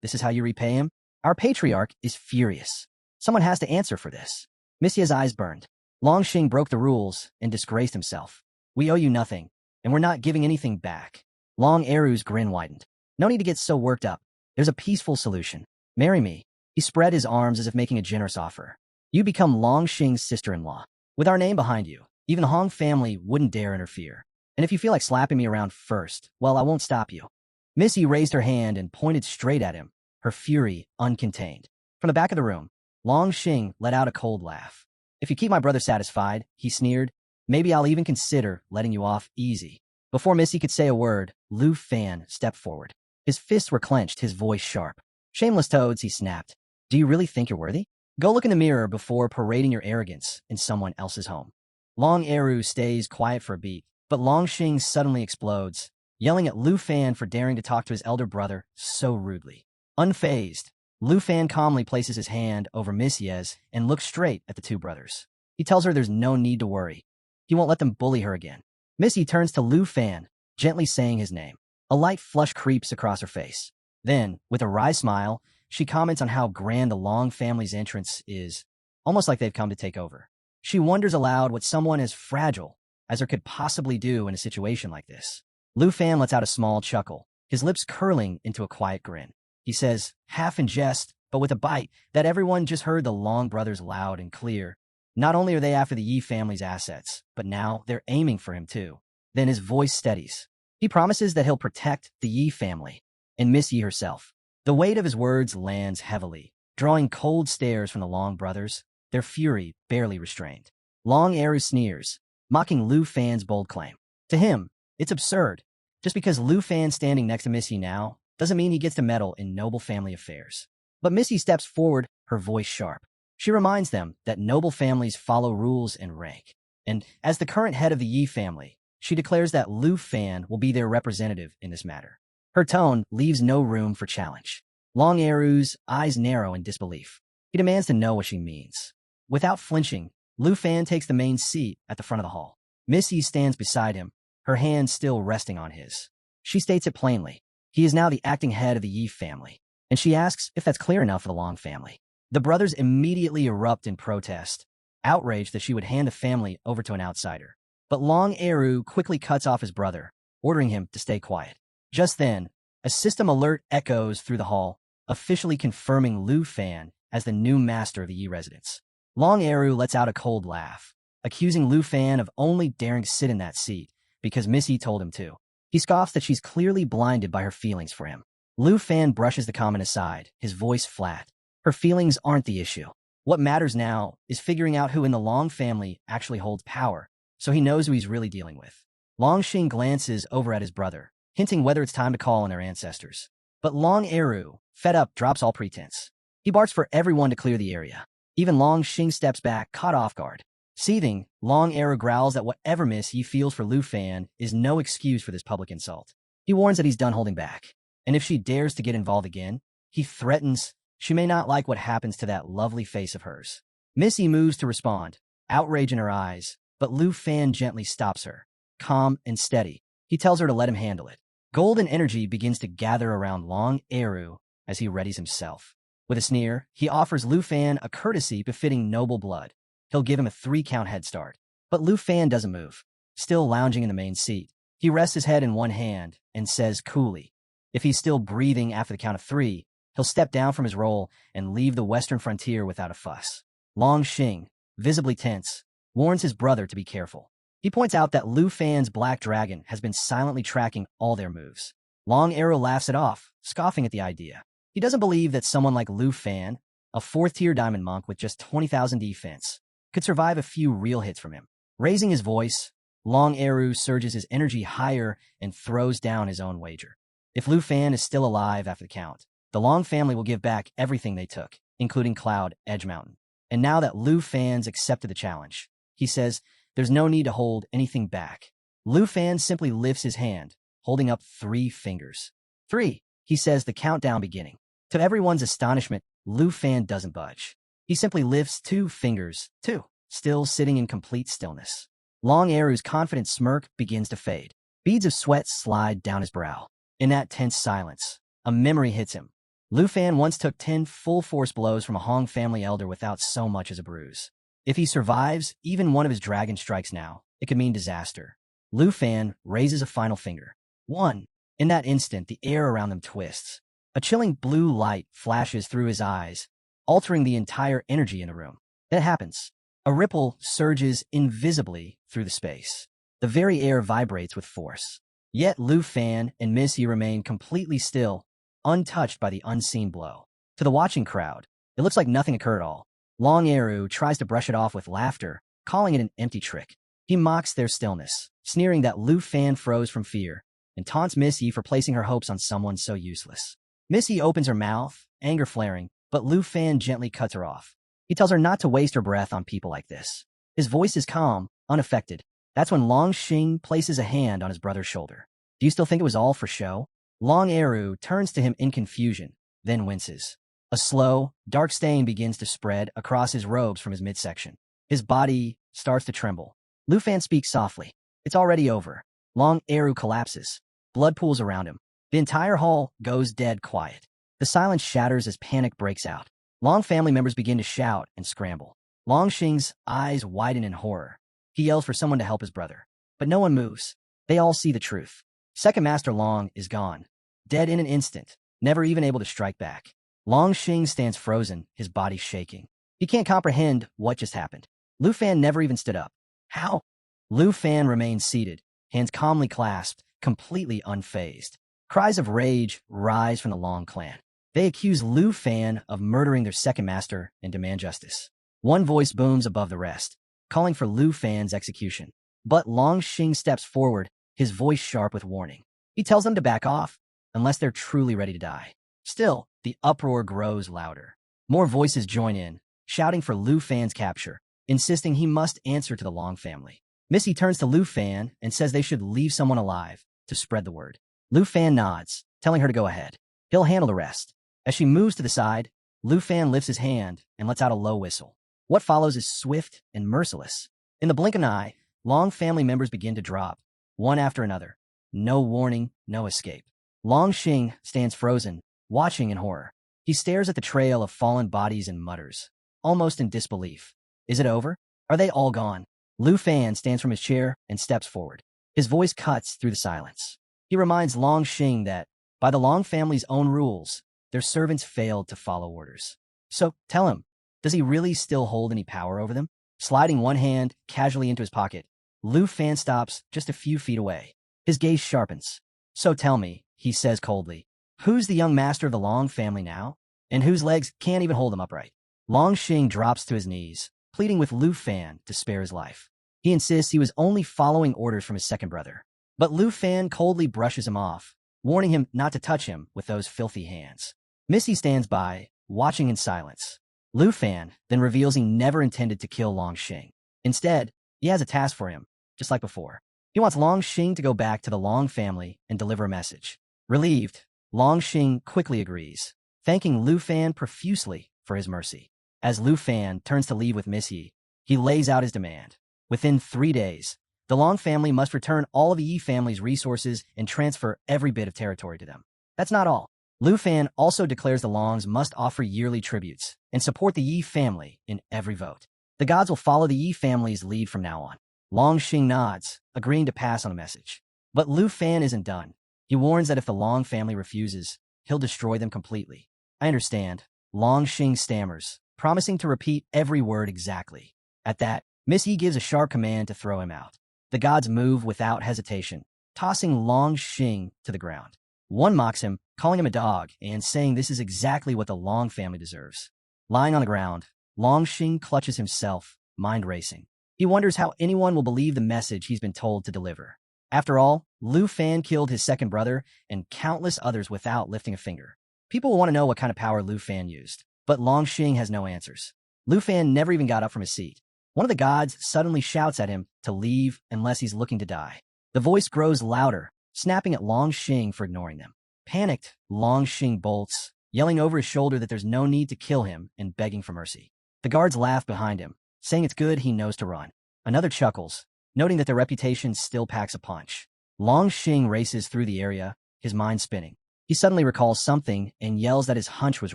this is how you repay him?" "Our patriarch is furious. Someone has to answer for this." Missia's eyes burned. "Long Xing broke the rules and disgraced himself. We owe you nothing, and we're not giving anything back." Long Eru's grin widened. "No need to get so worked up. There's a peaceful solution. Marry me." He spread his arms as if making a generous offer. "You become Long Xing's sister-in-law. With our name behind you, even the Hong family wouldn't dare interfere. And if you feel like slapping me around first, well, I won't stop you." Missy raised her hand and pointed straight at him, her fury uncontained. From the back of the room, Long Xing let out a cold laugh. "If you keep my brother satisfied," he sneered, "maybe I'll even consider letting you off easy." Before Missy could say a word, Lu Fan stepped forward. His fists were clenched, his voice sharp. "Shameless toads," he snapped. "Do you really think you're worthy? Go look in the mirror before parading your arrogance in someone else's home." Long Eru stays quiet for a beat, but Long Xing suddenly explodes, yelling at Lu Fan for daring to talk to his elder brother so rudely. Unfazed, Lu Fan calmly places his hand over Missie's and looks straight at the two brothers. He tells her there's no need to worry. He won't let them bully her again. Missy turns to Lu Fan, gently saying his name. A light flush creeps across her face. Then, with a wry smile, she comments on how grand the Long family's entrance is, almost like they've come to take over. She wonders aloud what someone as fragile as her could possibly do in a situation like this. Lu Fan lets out a small chuckle, his lips curling into a quiet grin. He says, half in jest, but with a bite, that everyone just heard the Long brothers loud and clear. Not only are they after the Yi family's assets, but now they're aiming for him too. Then his voice steadies. He promises that he'll protect the Yi family and Miss Yi herself. The weight of his words lands heavily, drawing cold stares from the Long brothers, their fury barely restrained. Long Eru sneers, mocking Lu Fan's bold claim. To him, it's absurd. Just because Lu Fan's standing next to Missy now doesn't mean he gets to meddle in noble family affairs. But Missy steps forward, her voice sharp. She reminds them that noble families follow rules and rank. And as the current head of the Yi family, she declares that Lu Fan will be their representative in this matter. Her tone leaves no room for challenge. Long Eru's eyes narrow in disbelief. He demands to know what she means. Without flinching, Lu Fan takes the main seat at the front of the hall. Missy stands beside him, her hand still resting on his. She states it plainly. He is now the acting head of the Yi family, and she asks if that's clear enough for the Long family. The brothers immediately erupt in protest, outraged that she would hand the family over to an outsider. But Long Eru quickly cuts off his brother, ordering him to stay quiet. Just then, a system alert echoes through the hall, officially confirming Lu Fan as the new master of the Yi residence. Long Eru lets out a cold laugh, accusing Lu Fan of only daring to sit in that seat because Missy told him to. He scoffs that she's clearly blinded by her feelings for him. Lu Fan brushes the comment aside, his voice flat. Her feelings aren't the issue. What matters now is figuring out who in the Long family actually holds power, so he knows who he's really dealing with. Long Xing glances over at his brother, hinting whether it's time to call on their ancestors. But Long Eru, fed up, drops all pretense. He barks for everyone to clear the area. Even Long Xing steps back, caught off guard. Seething, Long Eru growls that whatever miss he feels for Lu Fan is no excuse for this public insult. He warns that he's done holding back, and if she dares to get involved again, he threatens she may not like what happens to that lovely face of hers. Missy moves to respond, outrage in her eyes, but Lu Fan gently stops her. Calm and steady, he tells her to let him handle it. Golden energy begins to gather around Long Eru as he readies himself. With a sneer, he offers Lu Fan a courtesy befitting noble blood. He'll give him a 3-count head start. But Lu Fan doesn't move. Still lounging in the main seat, he rests his head in one hand and says coolly, if he's still breathing after the count of 3, he'll step down from his role and leave the western frontier without a fuss. Long Xing, visibly tense, warns his brother to be careful. He points out that Lu Fan's black dragon has been silently tracking all their moves. Long Arrow laughs it off, scoffing at the idea. He doesn't believe that someone like Lu Fan, a 4th-tier diamond monk with just 20,000 defense, could survive a few real hits from him. Raising his voice, Long Eru surges his energy higher and throws down his own wager. If Lu Fan is still alive after the count, the Long family will give back everything they took, including Cloud Edge Mountain. And now that Lu Fan's accepted the challenge, he says there's no need to hold anything back. Lu Fan simply lifts his hand, holding up 3 fingers. 3, he says, the countdown beginning. To everyone's astonishment, Lu Fan doesn't budge. He simply lifts 2 fingers, 2, still sitting in complete stillness. Long Eru's confident smirk begins to fade. Beads of sweat slide down his brow. In that tense silence, a memory hits him. Lu Fan once took 10 full-force blows from a Hong family elder without so much as a bruise. If he survives even one of his dragon strikes now, it could mean disaster. Lu Fan raises a final finger. 1. In that instant, the air around them twists. A chilling blue light flashes through his eyes, altering the entire energy in the room. Then it happens. A ripple surges invisibly through the space. The very air vibrates with force. Yet Lu Fan and Missy remain completely still, untouched by the unseen blow. To the watching crowd, it looks like nothing occurred at all. Long Eru tries to brush it off with laughter, calling it an empty trick. He mocks their stillness, sneering that Lu Fan froze from fear, and taunts Missy for placing her hopes on someone so useless. Missy opens her mouth, anger flaring, but Lu Fan gently cuts her off. He tells her not to waste her breath on people like this. His voice is calm, unaffected. That's when Long Xing places a hand on his brother's shoulder. Do you still think it was all for show? Long Eru turns to him in confusion, then winces. A slow, dark stain begins to spread across his robes from his midsection. His body starts to tremble. Lu Fan speaks softly. It's already over. Long Eru collapses. Blood pools around him. The entire hall goes dead quiet. The silence shatters as panic breaks out. Long family members begin to shout and scramble. Long Xing's eyes widen in horror. He yells for someone to help his brother. But no one moves. They all see the truth. Second Master Long is gone. Dead in an instant, never even able to strike back. Long Xing stands frozen, his body shaking. He can't comprehend what just happened. Lu Fan never even stood up. How? Lu Fan remains seated, hands calmly clasped, completely unfazed. Cries of rage rise from the Long clan. They accuse Lu Fan of murdering their second master and demand justice. One voice booms above the rest, calling for Lu Fan's execution. But Long Xing steps forward, his voice sharp with warning. He tells them to back off, unless they're truly ready to die. Still, the uproar grows louder. More voices join in, shouting for Lu Fan's capture, insisting he must answer to the Long family. Missy turns to Lu Fan and says they should leave someone alive to spread the word. Lu Fan nods, telling her to go ahead. He'll handle the rest. As she moves to the side, Lu Fan lifts his hand and lets out a low whistle. What follows is swift and merciless. In the blink of an eye, Long family members begin to drop, one after another. No warning, no escape. Long Xing stands frozen, watching in horror. He stares at the trail of fallen bodies and mutters, almost in disbelief. Is it over? Are they all gone? Lu Fan stands from his chair and steps forward. His voice cuts through the silence. He reminds Long Xing that, by the Long family's own rules, their servants failed to follow orders. So, tell him, does he really still hold any power over them? Sliding one hand casually into his pocket, Lu Fan stops just a few feet away. His gaze sharpens. So tell me, he says coldly, who's the young master of the Long family now? And whose legs can't even hold him upright? Long Xing drops to his knees, pleading with Lu Fan to spare his life. He insists he was only following orders from his second brother. But Lu Fan coldly brushes him off, warning him not to touch him with those filthy hands. Missy stands by, watching in silence. Lu Fan then reveals he never intended to kill Long Xing. Instead, he has a task for him, just like before. He wants Long Xing to go back to the Long family and deliver a message. Relieved, Long Xing quickly agrees, thanking Lu Fan profusely for his mercy. As Lu Fan turns to leave with Missy, he lays out his demand. Within 3 days, the Long family must return all of the Yi family's resources and transfer every bit of territory to them. That's not all. Lu Fan also declares the Longs must offer yearly tributes and support the Yi family in every vote. The gods will follow the Yi family's lead from now on. Long Xing nods, agreeing to pass on the message. But Lu Fan isn't done. He warns that if the Long family refuses, he'll destroy them completely. I understand. Long Xing stammers, promising to repeat every word exactly. At that, Miss Yi gives a sharp command to throw him out. The gods move without hesitation, tossing Long Xing to the ground. One mocks him, calling him a dog, and saying this is exactly what the Long family deserves. Lying on the ground, Long Xing clutches himself, mind racing. He wonders how anyone will believe the message he's been told to deliver. After all, Lu Fan killed his second brother and countless others without lifting a finger. People will want to know what kind of power Lu Fan used, but Long Xing has no answers. Lu Fan never even got up from his seat. One of the gods suddenly shouts at him to leave unless he's looking to die. The voice grows louder, snapping at Long Xing for ignoring them. Panicked, Long Xing bolts, yelling over his shoulder that there's no need to kill him and begging for mercy. The guards laugh behind him, saying it's good he knows to run. Another chuckles, noting that their reputation still packs a punch. Long Xing races through the area, his mind spinning. He suddenly recalls something and yells that his hunch was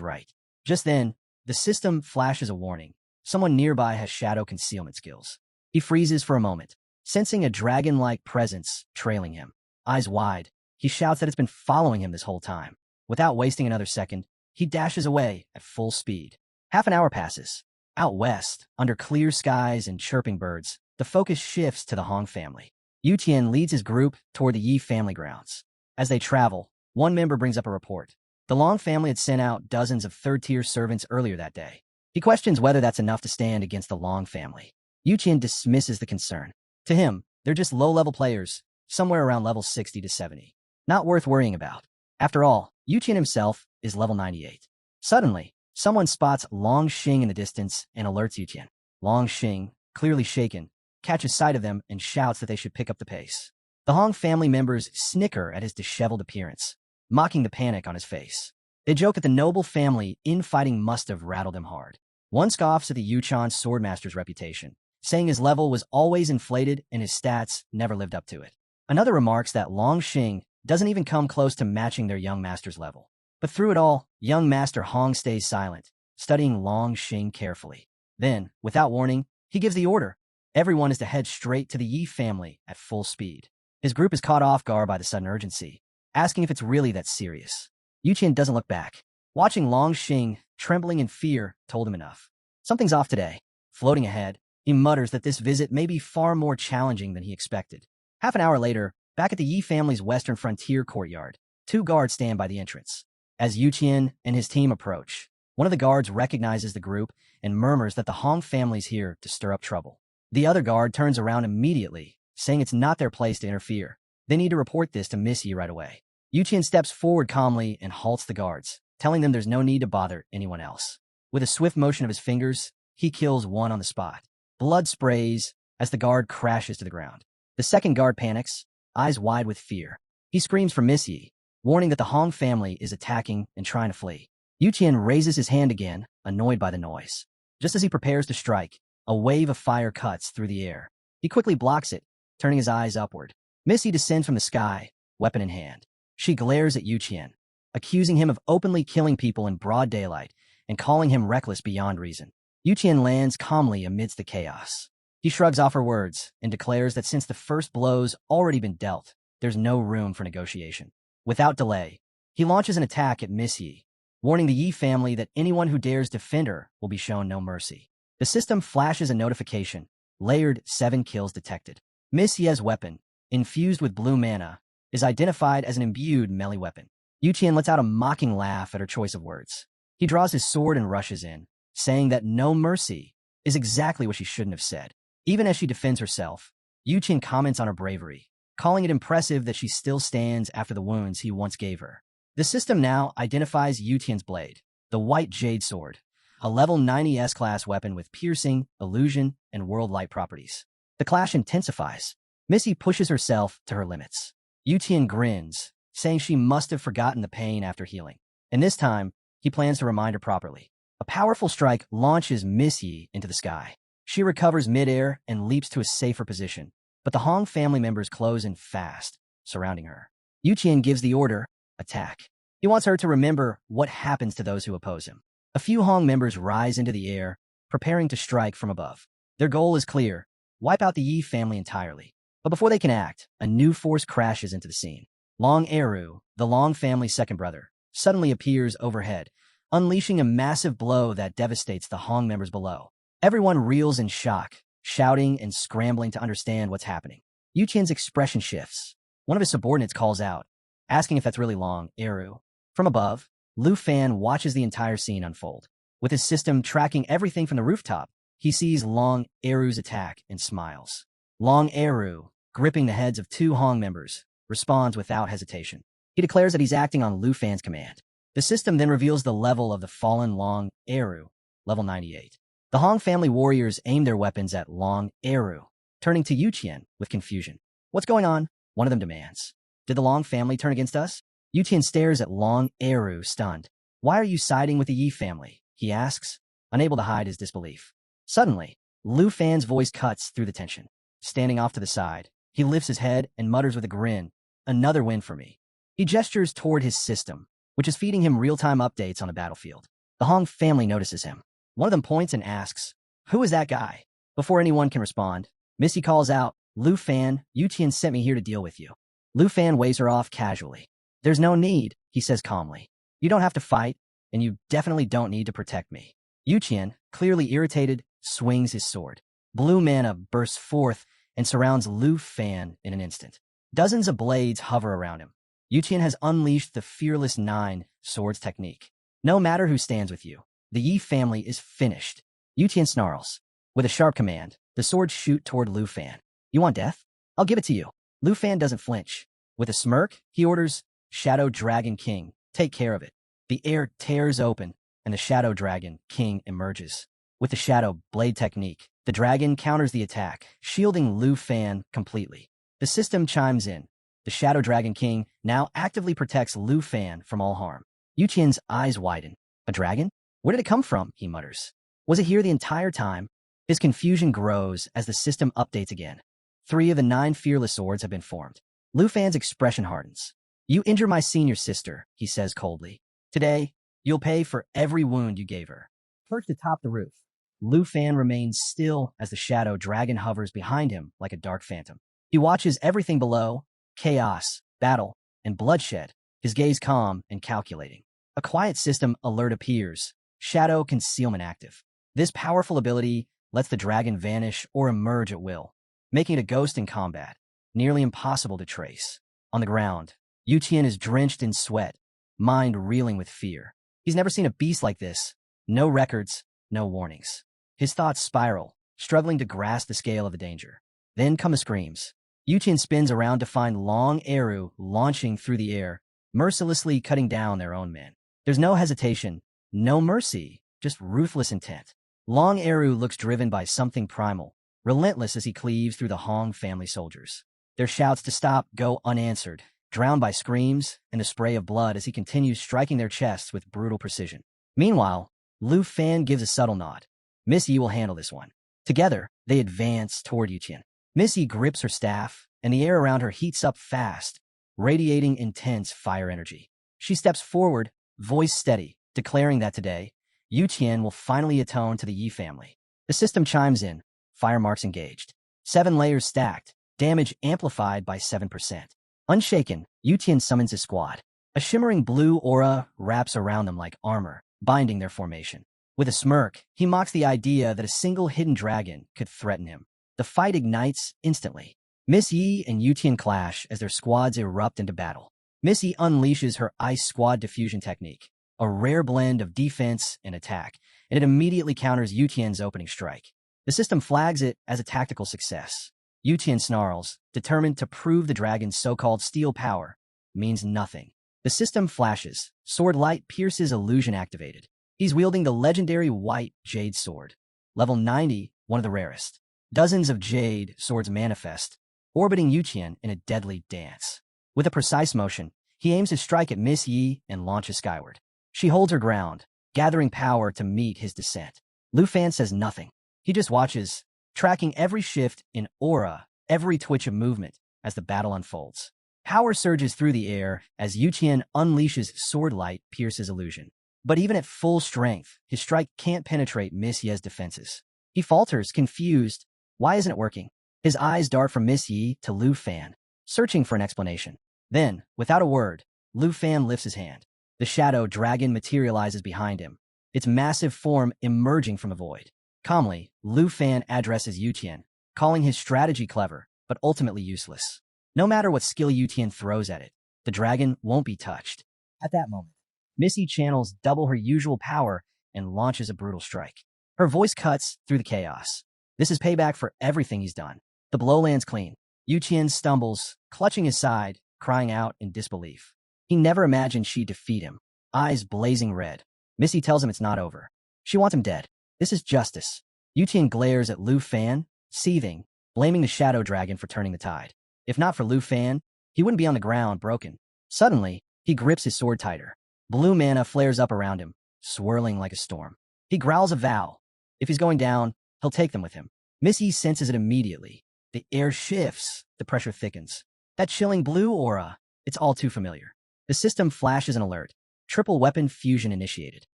right. Just then, the system flashes a warning. Someone nearby has shadow concealment skills. He freezes for a moment, sensing a dragon-like presence trailing him. Eyes wide, he shouts that it's been following him this whole time. Without wasting another second, he dashes away at full speed. Half an hour passes. Out west, under clear skies and chirping birds, the focus shifts to the Hong family. Yu Tian leads his group toward the Yi family grounds. As they travel, one member brings up a report. The Long family had sent out dozens of third-tier servants earlier that day. He questions whether that's enough to stand against the Long family. Yu Tian dismisses the concern. To him, they're just low-level players, somewhere around level 60 to 70. Not worth worrying about. After all, Yu Tian himself is level 98. Suddenly, someone spots Long Xing in the distance and alerts Yu Tian. Long Xing, clearly shaken, catches sight of them and shouts that they should pick up the pace. The Hong family members snicker at his disheveled appearance, mocking the panic on his face. They joke that the noble family infighting must have rattled him hard. One scoffs at the Yuchan swordmaster's reputation, saying his level was always inflated and his stats never lived up to it. Another remarks that Long Xing doesn't even come close to matching their young master's level. But through it all, young Master Hong stays silent, studying Long Xing carefully. Then, without warning, he gives the order. Everyone is to head straight to the Yi family at full speed. His group is caught off guard by the sudden urgency, asking if it's really that serious. Yu Qian doesn't look back. Watching Long Xing, trembling in fear, told him enough. Something's off today. Floating ahead, he mutters that this visit may be far more challenging than he expected. Half an hour later, back at the Yi family's western frontier courtyard, two guards stand by the entrance. As Yu Qian and his team approach, one of the guards recognizes the group and murmurs that the Hong family's here to stir up trouble. The other guard turns around immediately, saying it's not their place to interfere. They need to report this to Miss Yi right away. Yu Qian steps forward calmly and halts the guards, telling them there's no need to bother anyone else. With a swift motion of his fingers, he kills one on the spot. Blood sprays as the guard crashes to the ground. The second guard panics, eyes wide with fear. He screams for Miss Yi, warning that the Hong family is attacking and trying to flee. Yu Qian raises his hand again, annoyed by the noise. Just as he prepares to strike, a wave of fire cuts through the air. He quickly blocks it, turning his eyes upward. Miss Yi descends from the sky, weapon in hand. She glares at Yu Qian, accusing him of openly killing people in broad daylight and calling him reckless beyond reason. Yu Qian lands calmly amidst the chaos. He shrugs off her words and declares that since the first blow's already been dealt, there's no room for negotiation. Without delay, he launches an attack at Miss Yi, warning the Yi family that anyone who dares defend her will be shown no mercy. The system flashes a notification. Layered 7 kills detected. Miss Yi's weapon, infused with blue mana, is identified as an imbued melee weapon. Yu Qian lets out a mocking laugh at her choice of words. He draws his sword and rushes in, saying that no mercy is exactly what she shouldn't have said. Even as she defends herself, Yu Qian comments on her bravery, calling it impressive that she still stands after the wounds he once gave her. The system now identifies Yu Tian's blade, the White Jade Sword, a level 90 S-class weapon with piercing, illusion, and world light properties. The clash intensifies. Missy pushes herself to her limits. Yu Tian grins, saying she must have forgotten the pain after healing. And this time, he plans to remind her properly. A powerful strike launches Miss Yi into the sky. She recovers midair and leaps to a safer position, but the Hong family members close in fast, surrounding her. Yuqian gives the order, attack. He wants her to remember what happens to those who oppose him. A few Hong members rise into the air, preparing to strike from above. Their goal is clear: wipe out the Yi family entirely. But before they can act, a new force crashes into the scene. Long Eru, the Long family's second brother, suddenly appears overhead, unleashing a massive blow that devastates the Hong members below. Everyone reels in shock, shouting and scrambling to understand what's happening. Yuqian's expression shifts. One of his subordinates calls out, asking if that's really Long Eru. From above, Lu Fan watches the entire scene unfold. With his system tracking everything from the rooftop, he sees Long Eru's attack and smiles. Long Eru, gripping the heads of two Hong members, responds without hesitation. He declares that he's acting on Lu Fan's command. The system then reveals the level of the fallen Long Eru, level 98. The Hong family warriors aim their weapons at Long Eru, turning to Yuqian with confusion. "What's going on?" one of them demands. "Did the Long family turn against us?" Yuqian stares at Long Eru, stunned. "Why are you siding with the Yi family?" he asks, unable to hide his disbelief. Suddenly, Lu Fan's voice cuts through the tension. Standing off to the side, he lifts his head and mutters with a grin, "Another win for me." He gestures toward his system, which is feeding him real-time updates on the battlefield. The Hong family notices him. One of them points and asks, "Who is that guy?" Before anyone can respond, Missy calls out, "Lu Fan, Yuqian sent me here to deal with you." Lu Fan waves her off casually. "There's no need," he says calmly. "You don't have to fight, and you definitely don't need to protect me." Yuqian, clearly irritated, swings his sword. Blue mana bursts forth and surrounds Lu Fan in an instant. Dozens of blades hover around him. Yuqian has unleashed the Fearless Nine swords technique. No matter who stands with you, the Yi family is finished. Yuqian snarls. With a sharp command, the swords shoot toward Lu Fan. "You want death? I'll give it to you." Lu Fan doesn't flinch. With a smirk, he orders, "Shadow Dragon King, take care of it." The air tears open, and the Shadow Dragon King emerges. With the Shadow Blade technique, the dragon counters the attack, shielding Lu Fan completely. The system chimes in. The Shadow Dragon King now actively protects Lu Fan from all harm. Yuqian's eyes widen. "A dragon? Where did it come from?" he mutters. "Was it here the entire time?" His confusion grows as the system updates again. 3 of the 9 fearless swords have been formed. Lu Fan's expression hardens. "You injure my senior sister," he says coldly. "Today, you'll pay for every wound you gave her." Perched atop the roof, Lu Fan remains still as the Shadow Dragon hovers behind him like a dark phantom. He watches everything below: chaos, battle, and bloodshed, his gaze calm and calculating. A quiet system alert appears, Shadow Concealment active. This powerful ability lets the dragon vanish or emerge at will, making it a ghost in combat, nearly impossible to trace. On the ground, Yuqian is drenched in sweat, mind reeling with fear. He's never seen a beast like this. No records, no warnings. His thoughts spiral, struggling to grasp the scale of the danger. Then come the screams. Yuqian spins around to find Long Eru launching through the air, mercilessly cutting down their own men. There's no hesitation, no mercy, just ruthless intent. Long Eru looks driven by something primal, relentless as he cleaves through the Hong family soldiers. Their shouts to stop go unanswered, drowned by screams and the spray of blood as he continues striking their chests with brutal precision. Meanwhile, Lu Fan gives a subtle nod. "Miss Yi will handle this one." Together, they advance toward Yuqian. Miss Yi grips her staff, and the air around her heats up fast, radiating intense fire energy. She steps forward, voice steady, declaring that today, Yuqian will finally atone to the Yi family. The system chimes in, fire marks engaged. 7 layers stacked, damage amplified by 7%. Unshaken, Yuqian summons his squad. A shimmering blue aura wraps around them like armor, binding their formation. With a smirk, he mocks the idea that a single hidden dragon could threaten him. The fight ignites instantly. Miss Yi and Yuqian clash as their squads erupt into battle. Miss Yi unleashes her Ice Squad diffusion technique, a rare blend of defense and attack, and it immediately counters Yuqian's opening strike. The system flags it as a tactical success. Yuqian snarls, determined to prove the dragon's so-called steel power means nothing. The system flashes. Sword light pierces illusion activated. He's wielding the legendary white jade sword. Level 90, one of the rarest. Dozens of jade swords manifest, orbiting Yuqian in a deadly dance. With a precise motion, he aims his strike at Miss Yi and launches skyward. She holds her ground, gathering power to meet his descent. Lu Fan says nothing. He just watches, tracking every shift in aura, every twitch of movement as the battle unfolds. Power surges through the air as Yuqian unleashes sword light, pierces illusion. But even at full strength, his strike can't penetrate Miss Ye's defenses. He falters, confused. Why isn't it working? His eyes dart from Miss Yi to Lu Fan, searching for an explanation. Then, without a word, Lu Fan lifts his hand. The shadow dragon materializes behind him, its massive form emerging from a void. Calmly, Lu Fan addresses Yuqian, calling his strategy clever, but ultimately useless. No matter what skill Yuqian throws at it, the dragon won't be touched. At that moment, Missy channels double her usual power and launches a brutal strike. Her voice cuts through the chaos. This is payback for everything he's done. The blow lands clean. Yuqian stumbles, clutching his side, crying out in disbelief. He never imagined she'd defeat him. Eyes blazing red. Missy tells him it's not over. She wants him dead. This is justice. Yuqian glares at Lu Fan, seething, blaming the shadow dragon for turning the tide. If not for Lu Fan, he wouldn't be on the ground, broken. Suddenly, he grips his sword tighter. Blue mana flares up around him, swirling like a storm. He growls a vow. If he's going down, he'll take them with him. Missy senses it immediately. The air shifts, the pressure thickens. That chilling blue aura, it's all too familiar. The system flashes an alert. Triple weapon fusion initiated.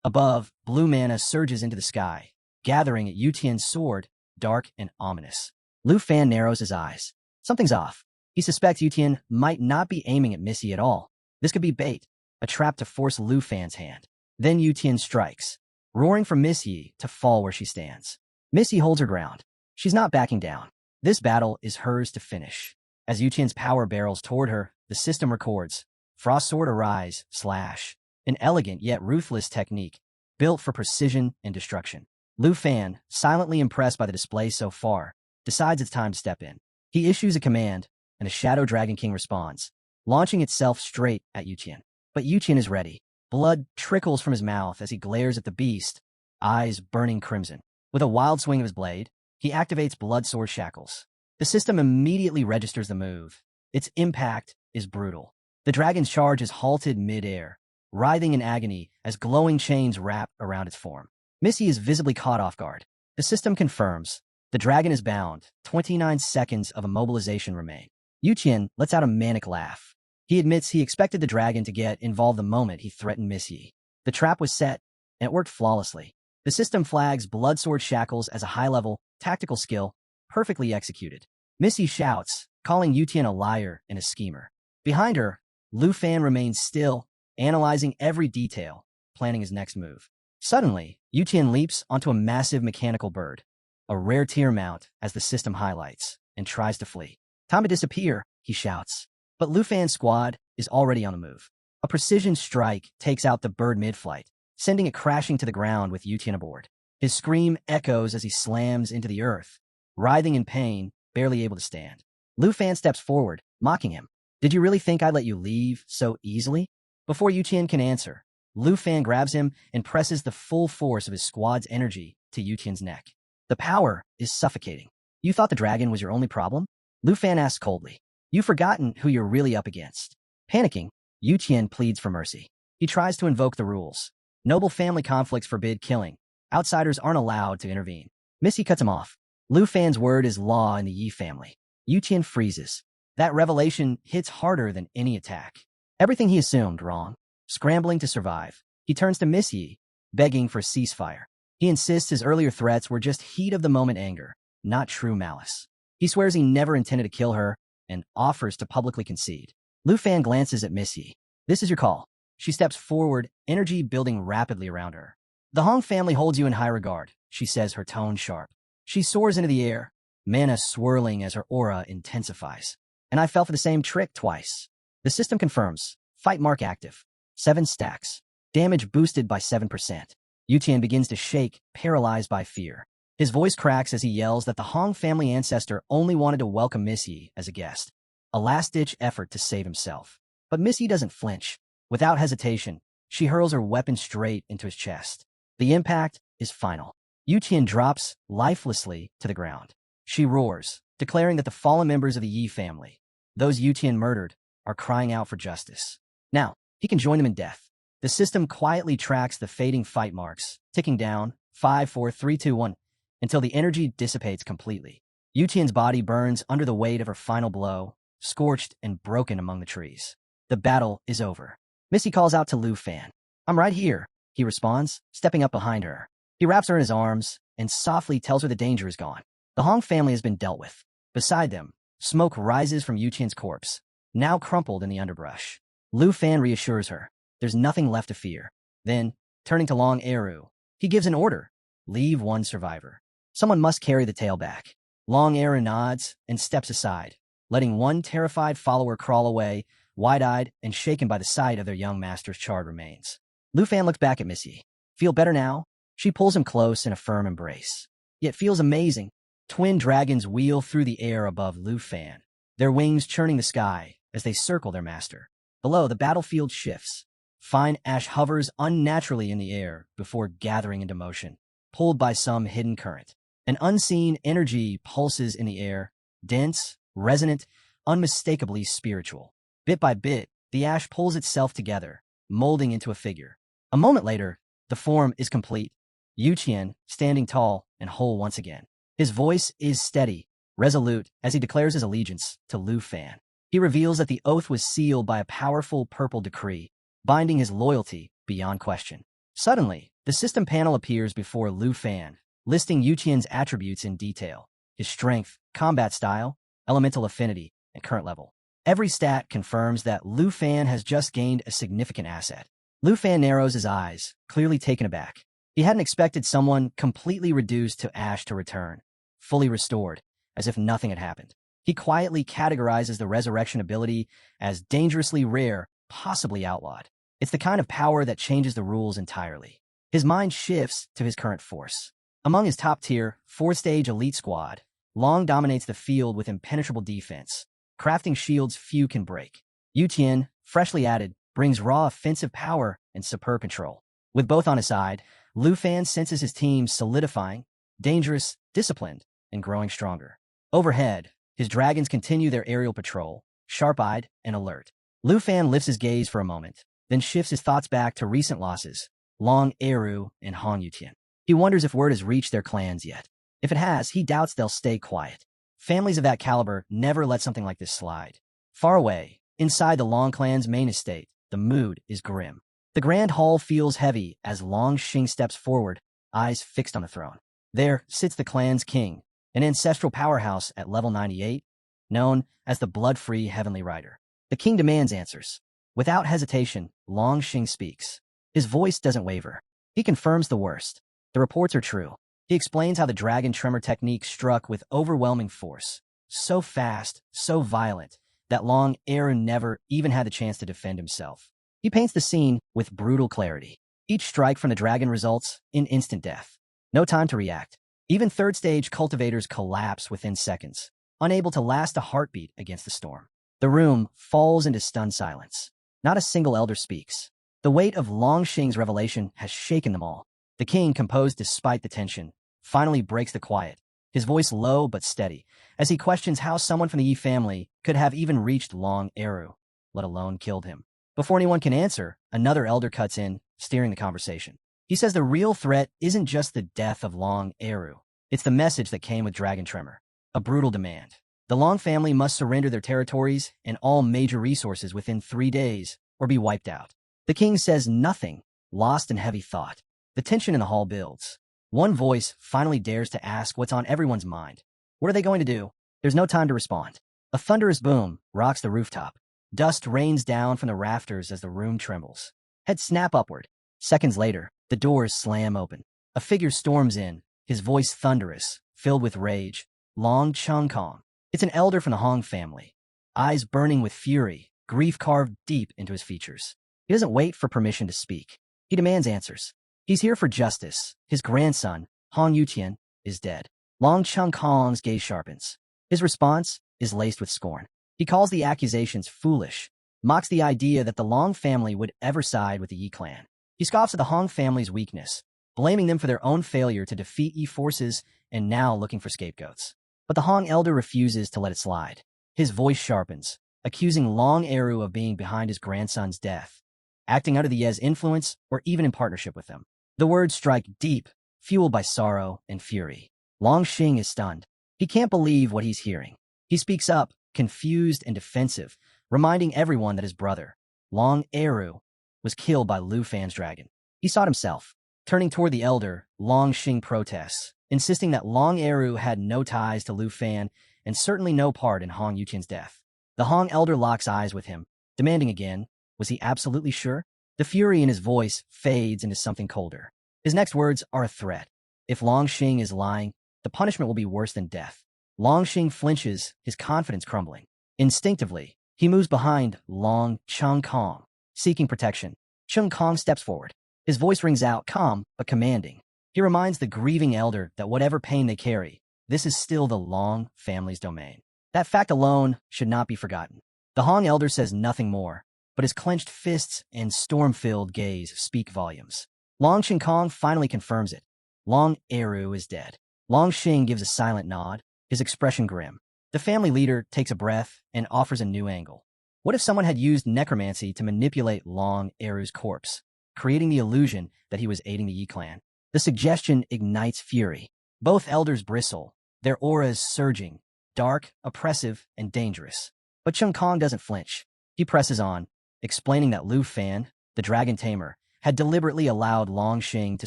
Above, blue mana surges into the sky, gathering at Yuqian's sword, dark and ominous. Lu Fan narrows his eyes. Something's off. He suspects Yuqian might not be aiming at Missy at all. This could be bait, a trap to force Lu Fan's hand. Then Yuqian strikes, roaring for Missy to fall where she stands. Missy holds her ground. She's not backing down. This battle is hers to finish. As Yuqian's power barrels toward her, the system records, Frost Sword Arise, slash. An elegant yet ruthless technique, built for precision and destruction. Lu Fan, silently impressed by the display so far, decides it's time to step in. He issues a command, and the Shadow Dragon King responds, launching itself straight at Yuqian. But Yuqian is ready. Blood trickles from his mouth as he glares at the beast, eyes burning crimson. With a wild swing of his blade, he activates Blood Sword Shackles. The system immediately registers the move. Its impact is brutal. The dragon's charge is halted mid-air, writhing in agony as glowing chains wrap around its form. Missy is visibly caught off guard. The system confirms. The dragon is bound. 29 seconds of immobilization remain. Yuqian lets out a manic laugh. He admits he expected the dragon to get involved the moment he threatened Missy. The trap was set, and it worked flawlessly. The system flags Blood Sword Shackles as a high-level, tactical skill, perfectly executed. Missy shouts, calling Yuqian a liar and a schemer. Behind her, Lu Fan remains still, analyzing every detail, planning his next move. Suddenly, Yuqian leaps onto a massive mechanical bird, a rare tier mount as the system highlights, and tries to flee. Time to disappear, he shouts. But Lu Fan's squad is already on the move. A precision strike takes out the bird mid-flight, sending it crashing to the ground with Yuqian aboard. His scream echoes as he slams into the earth, writhing in pain, barely able to stand. Lu Fan steps forward, mocking him. Did you really think I'd let you leave so easily? Before Yuqian can answer, Lu Fan grabs him and presses the full force of his squad's energy to Yuqian's neck. The power is suffocating. You thought the dragon was your only problem? Lu Fan asks coldly. You've forgotten who you're really up against. Panicking, Yuqian pleads for mercy. He tries to invoke the rules. Noble family conflicts forbid killing. Outsiders aren't allowed to intervene. Missy cuts him off. Lu Fan's word is law in the Yi family. Yuqian freezes. That revelation hits harder than any attack. Everything he assumed wrong. Scrambling to survive, he turns to Miss Yi, begging for a ceasefire. He insists his earlier threats were just heat-of-the-moment anger, not true malice. He swears he never intended to kill her and offers to publicly concede. Lu Fan glances at Miss Yi. This is your call. She steps forward, energy building rapidly around her. The Hong family holds you in high regard, she says, her tone sharp. She soars into the air, mana swirling as her aura intensifies. And I fell for the same trick twice. The system confirms. Fight mark active. 7 stacks. Damage boosted by 7%. Yuqian begins to shake, paralyzed by fear. His voice cracks as he yells that the Hong family ancestor only wanted to welcome Miss Yi as a guest. A last-ditch effort to save himself. But Miss Yi doesn't flinch. Without hesitation, she hurls her weapon straight into his chest. The impact is final. Yuqian drops lifelessly to the ground. She roars, declaring that the fallen members of the Yi family, those Yuqian murdered, are crying out for justice. Now, he can join them in death. The system quietly tracks the fading fight marks, ticking down, 5, 4, 3, 2, 1, until the energy dissipates completely. Yuqian's body burns under the weight of her final blow, scorched and broken among the trees. The battle is over. Missy calls out to Lu Fan. "I'm right here," he responds, stepping up behind her. He wraps her in his arms and softly tells her the danger is gone. The Hong family has been dealt with. Beside them, smoke rises from Yuqian's corpse, now crumpled in the underbrush. Lu Fan reassures her. There's nothing left to fear. Then, turning to Long Eru, he gives an order. Leave one survivor. Someone must carry the tail back. Long Eru nods and steps aside, letting one terrified follower crawl away, wide-eyed and shaken by the sight of their young master's charred remains. Lu Fan looks back at Missy. Feel better now? She pulls him close in a firm embrace. It feels amazing. Twin dragons wheel through the air above Lu Fan, their wings churning the sky as they circle their master. Below, the battlefield shifts. Fine ash hovers unnaturally in the air before gathering into motion, pulled by some hidden current. An unseen energy pulses in the air, dense, resonant, unmistakably spiritual. Bit by bit, the ash pulls itself together, molding into a figure. A moment later, the form is complete. Yuqian, standing tall and whole once again. His voice is steady, resolute, as he declares his allegiance to Lu Fan. He reveals that the oath was sealed by a powerful purple decree, binding his loyalty beyond question. Suddenly, the system panel appears before Lu Fan, listing Yuqian's attributes in detail: his strength, combat style, elemental affinity, and current level. Every stat confirms that Lu Fan has just gained a significant asset. Lu Fan narrows his eyes, clearly taken aback. He hadn't expected someone completely reduced to ash to return, fully restored, as if nothing had happened. He quietly categorizes the resurrection ability as dangerously rare, possibly outlawed. It's the kind of power that changes the rules entirely. His mind shifts to his current force. Among his top-tier, 4th-stage elite squad, Long dominates the field with impenetrable defense, crafting shields few can break. Yuqian, freshly added, brings raw offensive power and superb control. With both on his side, Lu Fan senses his team solidifying, dangerous, disciplined, and growing stronger. Overhead, his dragons continue their aerial patrol, sharp-eyed and alert. Lu Fan lifts his gaze for a moment, then shifts his thoughts back to recent losses, Long Eru and Hong Yutian. He wonders if word has reached their clans yet. If it has, he doubts they'll stay quiet. Families of that caliber never let something like this slide. Far away, inside the Long clan's main estate, the mood is grim. The grand hall feels heavy as Long Xing steps forward, eyes fixed on the throne. There sits the clan's king, an ancestral powerhouse at level 98, known as the blood-free Heavenly Rider. The king demands answers. Without hesitation, Long Xing speaks. His voice doesn't waver. He confirms the worst. The reports are true. He explains how the dragon tremor technique struck with overwhelming force, so fast, so violent, that Long Eru never even had the chance to defend himself. He paints the scene with brutal clarity. Each strike from the dragon results in instant death. No time to react. Even third-stage cultivators collapse within seconds, unable to last a heartbeat against the storm. The room falls into stunned silence. Not a single elder speaks. The weight of Long Xing's revelation has shaken them all. The king, composed despite the tension, finally breaks the quiet, his voice low but steady, as he questions how someone from the Yi family could have even reached Long Eru, let alone killed him. Before anyone can answer, another elder cuts in, steering the conversation. He says the real threat isn't just the death of Long Eru. It's the message that came with Dragon Tremor. A brutal demand. The Long family must surrender their territories and all major resources within 3 days or be wiped out. The king says nothing, lost in heavy thought. The tension in the hall builds. One voice finally dares to ask what's on everyone's mind. What are they going to do? There's no time to respond. A thunderous boom rocks the rooftop. Dust rains down from the rafters as the room trembles. Heads snap upward. Seconds later, the doors slam open. A figure storms in, his voice thunderous, filled with rage. Long Chongkong. It's an elder from the Hong family. Eyes burning with fury, grief carved deep into his features. He doesn't wait for permission to speak. He demands answers. He's here for justice. His grandson, Hong Yutian, is dead. Long Chongkong's gaze sharpens. His response is laced with scorn. He calls the accusations foolish, mocks the idea that the Long family would ever side with the Yi clan. He scoffs at the Hong family's weakness, blaming them for their own failure to defeat Yi forces and now looking for scapegoats. But the Hong elder refuses to let it slide. His voice sharpens, accusing Long Eru of being behind his grandson's death, acting under the Ye's influence or even in partnership with them. The words strike deep, fueled by sorrow and fury. Long Xing is stunned. He can't believe what he's hearing. He speaks up, confused and defensive, reminding everyone that his brother, Long Eru, was killed by Lu Fan's dragon. He sought himself. Turning toward the elder, Long Xing protests, insisting that Long Eru had no ties to Lu Fan and certainly no part in Hong Yuqian's death. The Hong elder locks eyes with him, demanding again, was he absolutely sure? The fury in his voice fades into something colder. His next words are a threat. If Long Xing is lying, the punishment will be worse than death. Long Xing flinches, his confidence crumbling. Instinctively, he moves behind Long Chung Kong, seeking protection. Chung Kong steps forward. His voice rings out, calm but commanding. He reminds the grieving elder that whatever pain they carry, this is still the Long family's domain. That fact alone should not be forgotten. The Hong elder says nothing more, but his clenched fists and storm-filled gaze speak volumes. Long Chung Kong finally confirms it. Long Eru is dead. Long Xing gives a silent nod, his expression grim. The family leader takes a breath and offers a new angle. What if someone had used necromancy to manipulate Long Eru's corpse, creating the illusion that he was aiding the Yi clan? The suggestion ignites fury. Both elders bristle, their auras surging, dark, oppressive, and dangerous. But Chung Kong doesn't flinch. He presses on, explaining that Lu Fan, the dragon tamer, had deliberately allowed Long Xing to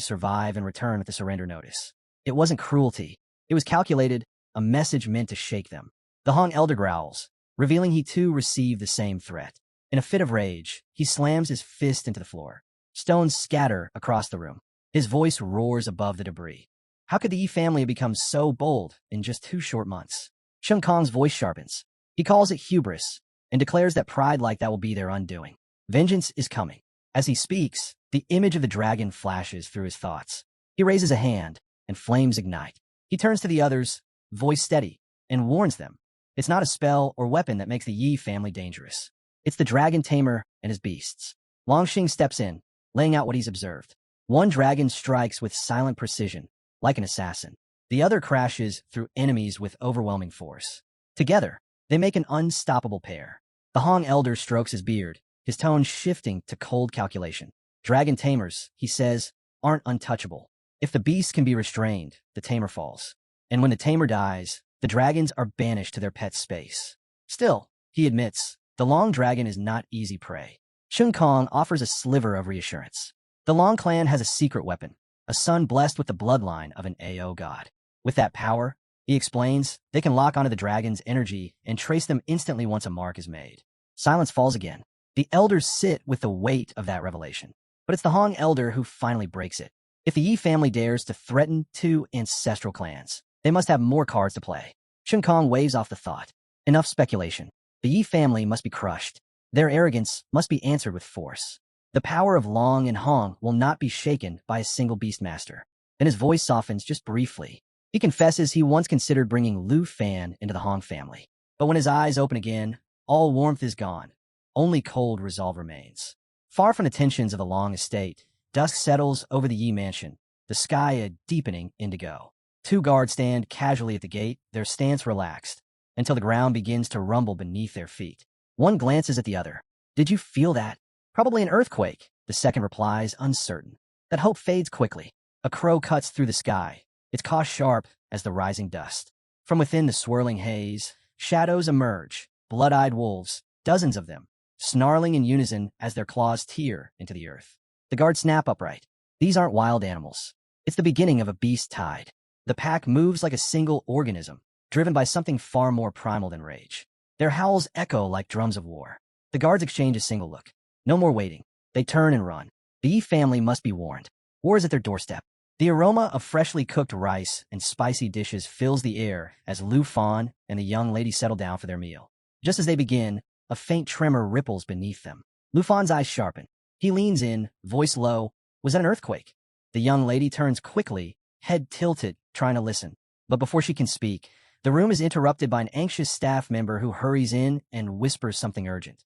survive and return with the surrender notice. It wasn't cruelty. It was calculated, a message meant to shake them. The Hong elder growls, revealing he too received the same threat. In a fit of rage, he slams his fist into the floor. Stones scatter across the room. His voice roars above the debris. How could the Yi family have become so bold in just 2 short months? Chung Kong's voice sharpens. He calls it hubris and declares that pride like that will be their undoing. Vengeance is coming. As he speaks, the image of the dragon flashes through his thoughts. He raises a hand, and flames ignite. He turns to the others, voice steady, and warns them. It's not a spell or weapon that makes the Yi family dangerous. It's the dragon tamer and his beasts. Long Xing steps in, laying out what he's observed. One dragon strikes with silent precision, like an assassin. The other crashes through enemies with overwhelming force. Together, they make an unstoppable pair. The Hong elder strokes his beard, his tone shifting to cold calculation. Dragon tamers, he says, aren't untouchable. If the beast can be restrained, the tamer falls. And when the tamer dies, the dragons are banished to their pet space. Still, he admits, the Long dragon is not easy prey. Chung Kong offers a sliver of reassurance. The Long clan has a secret weapon, a son blessed with the bloodline of an AO god. With that power, he explains, they can lock onto the dragon's energy and trace them instantly once a mark is made. Silence falls again. The elders sit with the weight of that revelation. But it's the Hong elder who finally breaks it. If the Yi family dares to threaten 2 ancestral clans, they must have more cards to play. Chung Kong waves off the thought. Enough speculation. The Yi family must be crushed. Their arrogance must be answered with force. The power of Long and Hong will not be shaken by a single beastmaster. Then his voice softens just briefly. He confesses he once considered bringing Lu Fan into the Hong family. But when his eyes open again, all warmth is gone. Only cold resolve remains. Far from the tensions of the Long estate, dusk settles over the Yi mansion, the sky a deepening indigo. 2 guards stand casually at the gate, their stance relaxed, until the ground begins to rumble beneath their feet. One glances at the other. Did you feel that? Probably an earthquake, the second replies, uncertain. That hope fades quickly. A crow cuts through the sky, its caw sharp as the rising dust. From within the swirling haze, shadows emerge, blood-eyed wolves, dozens of them, snarling in unison as their claws tear into the earth. The guards snap upright. These aren't wild animals. It's the beginning of a beast tide. The pack moves like a single organism, driven by something far more primal than rage. Their howls echo like drums of war. The guards exchange a single look. No more waiting. They turn and run. The Yi family must be warned. War is at their doorstep. The aroma of freshly cooked rice and spicy dishes fills the air as Lu Fan and the young lady settle down for their meal. Just as they begin, a faint tremor ripples beneath them. Lu Fan's eyes sharpen. He leans in, voice low. Was that an earthquake? The young lady turns quickly, head tilted, trying to listen. But before she can speak, the room is interrupted by an anxious staff member who hurries in and whispers something urgent.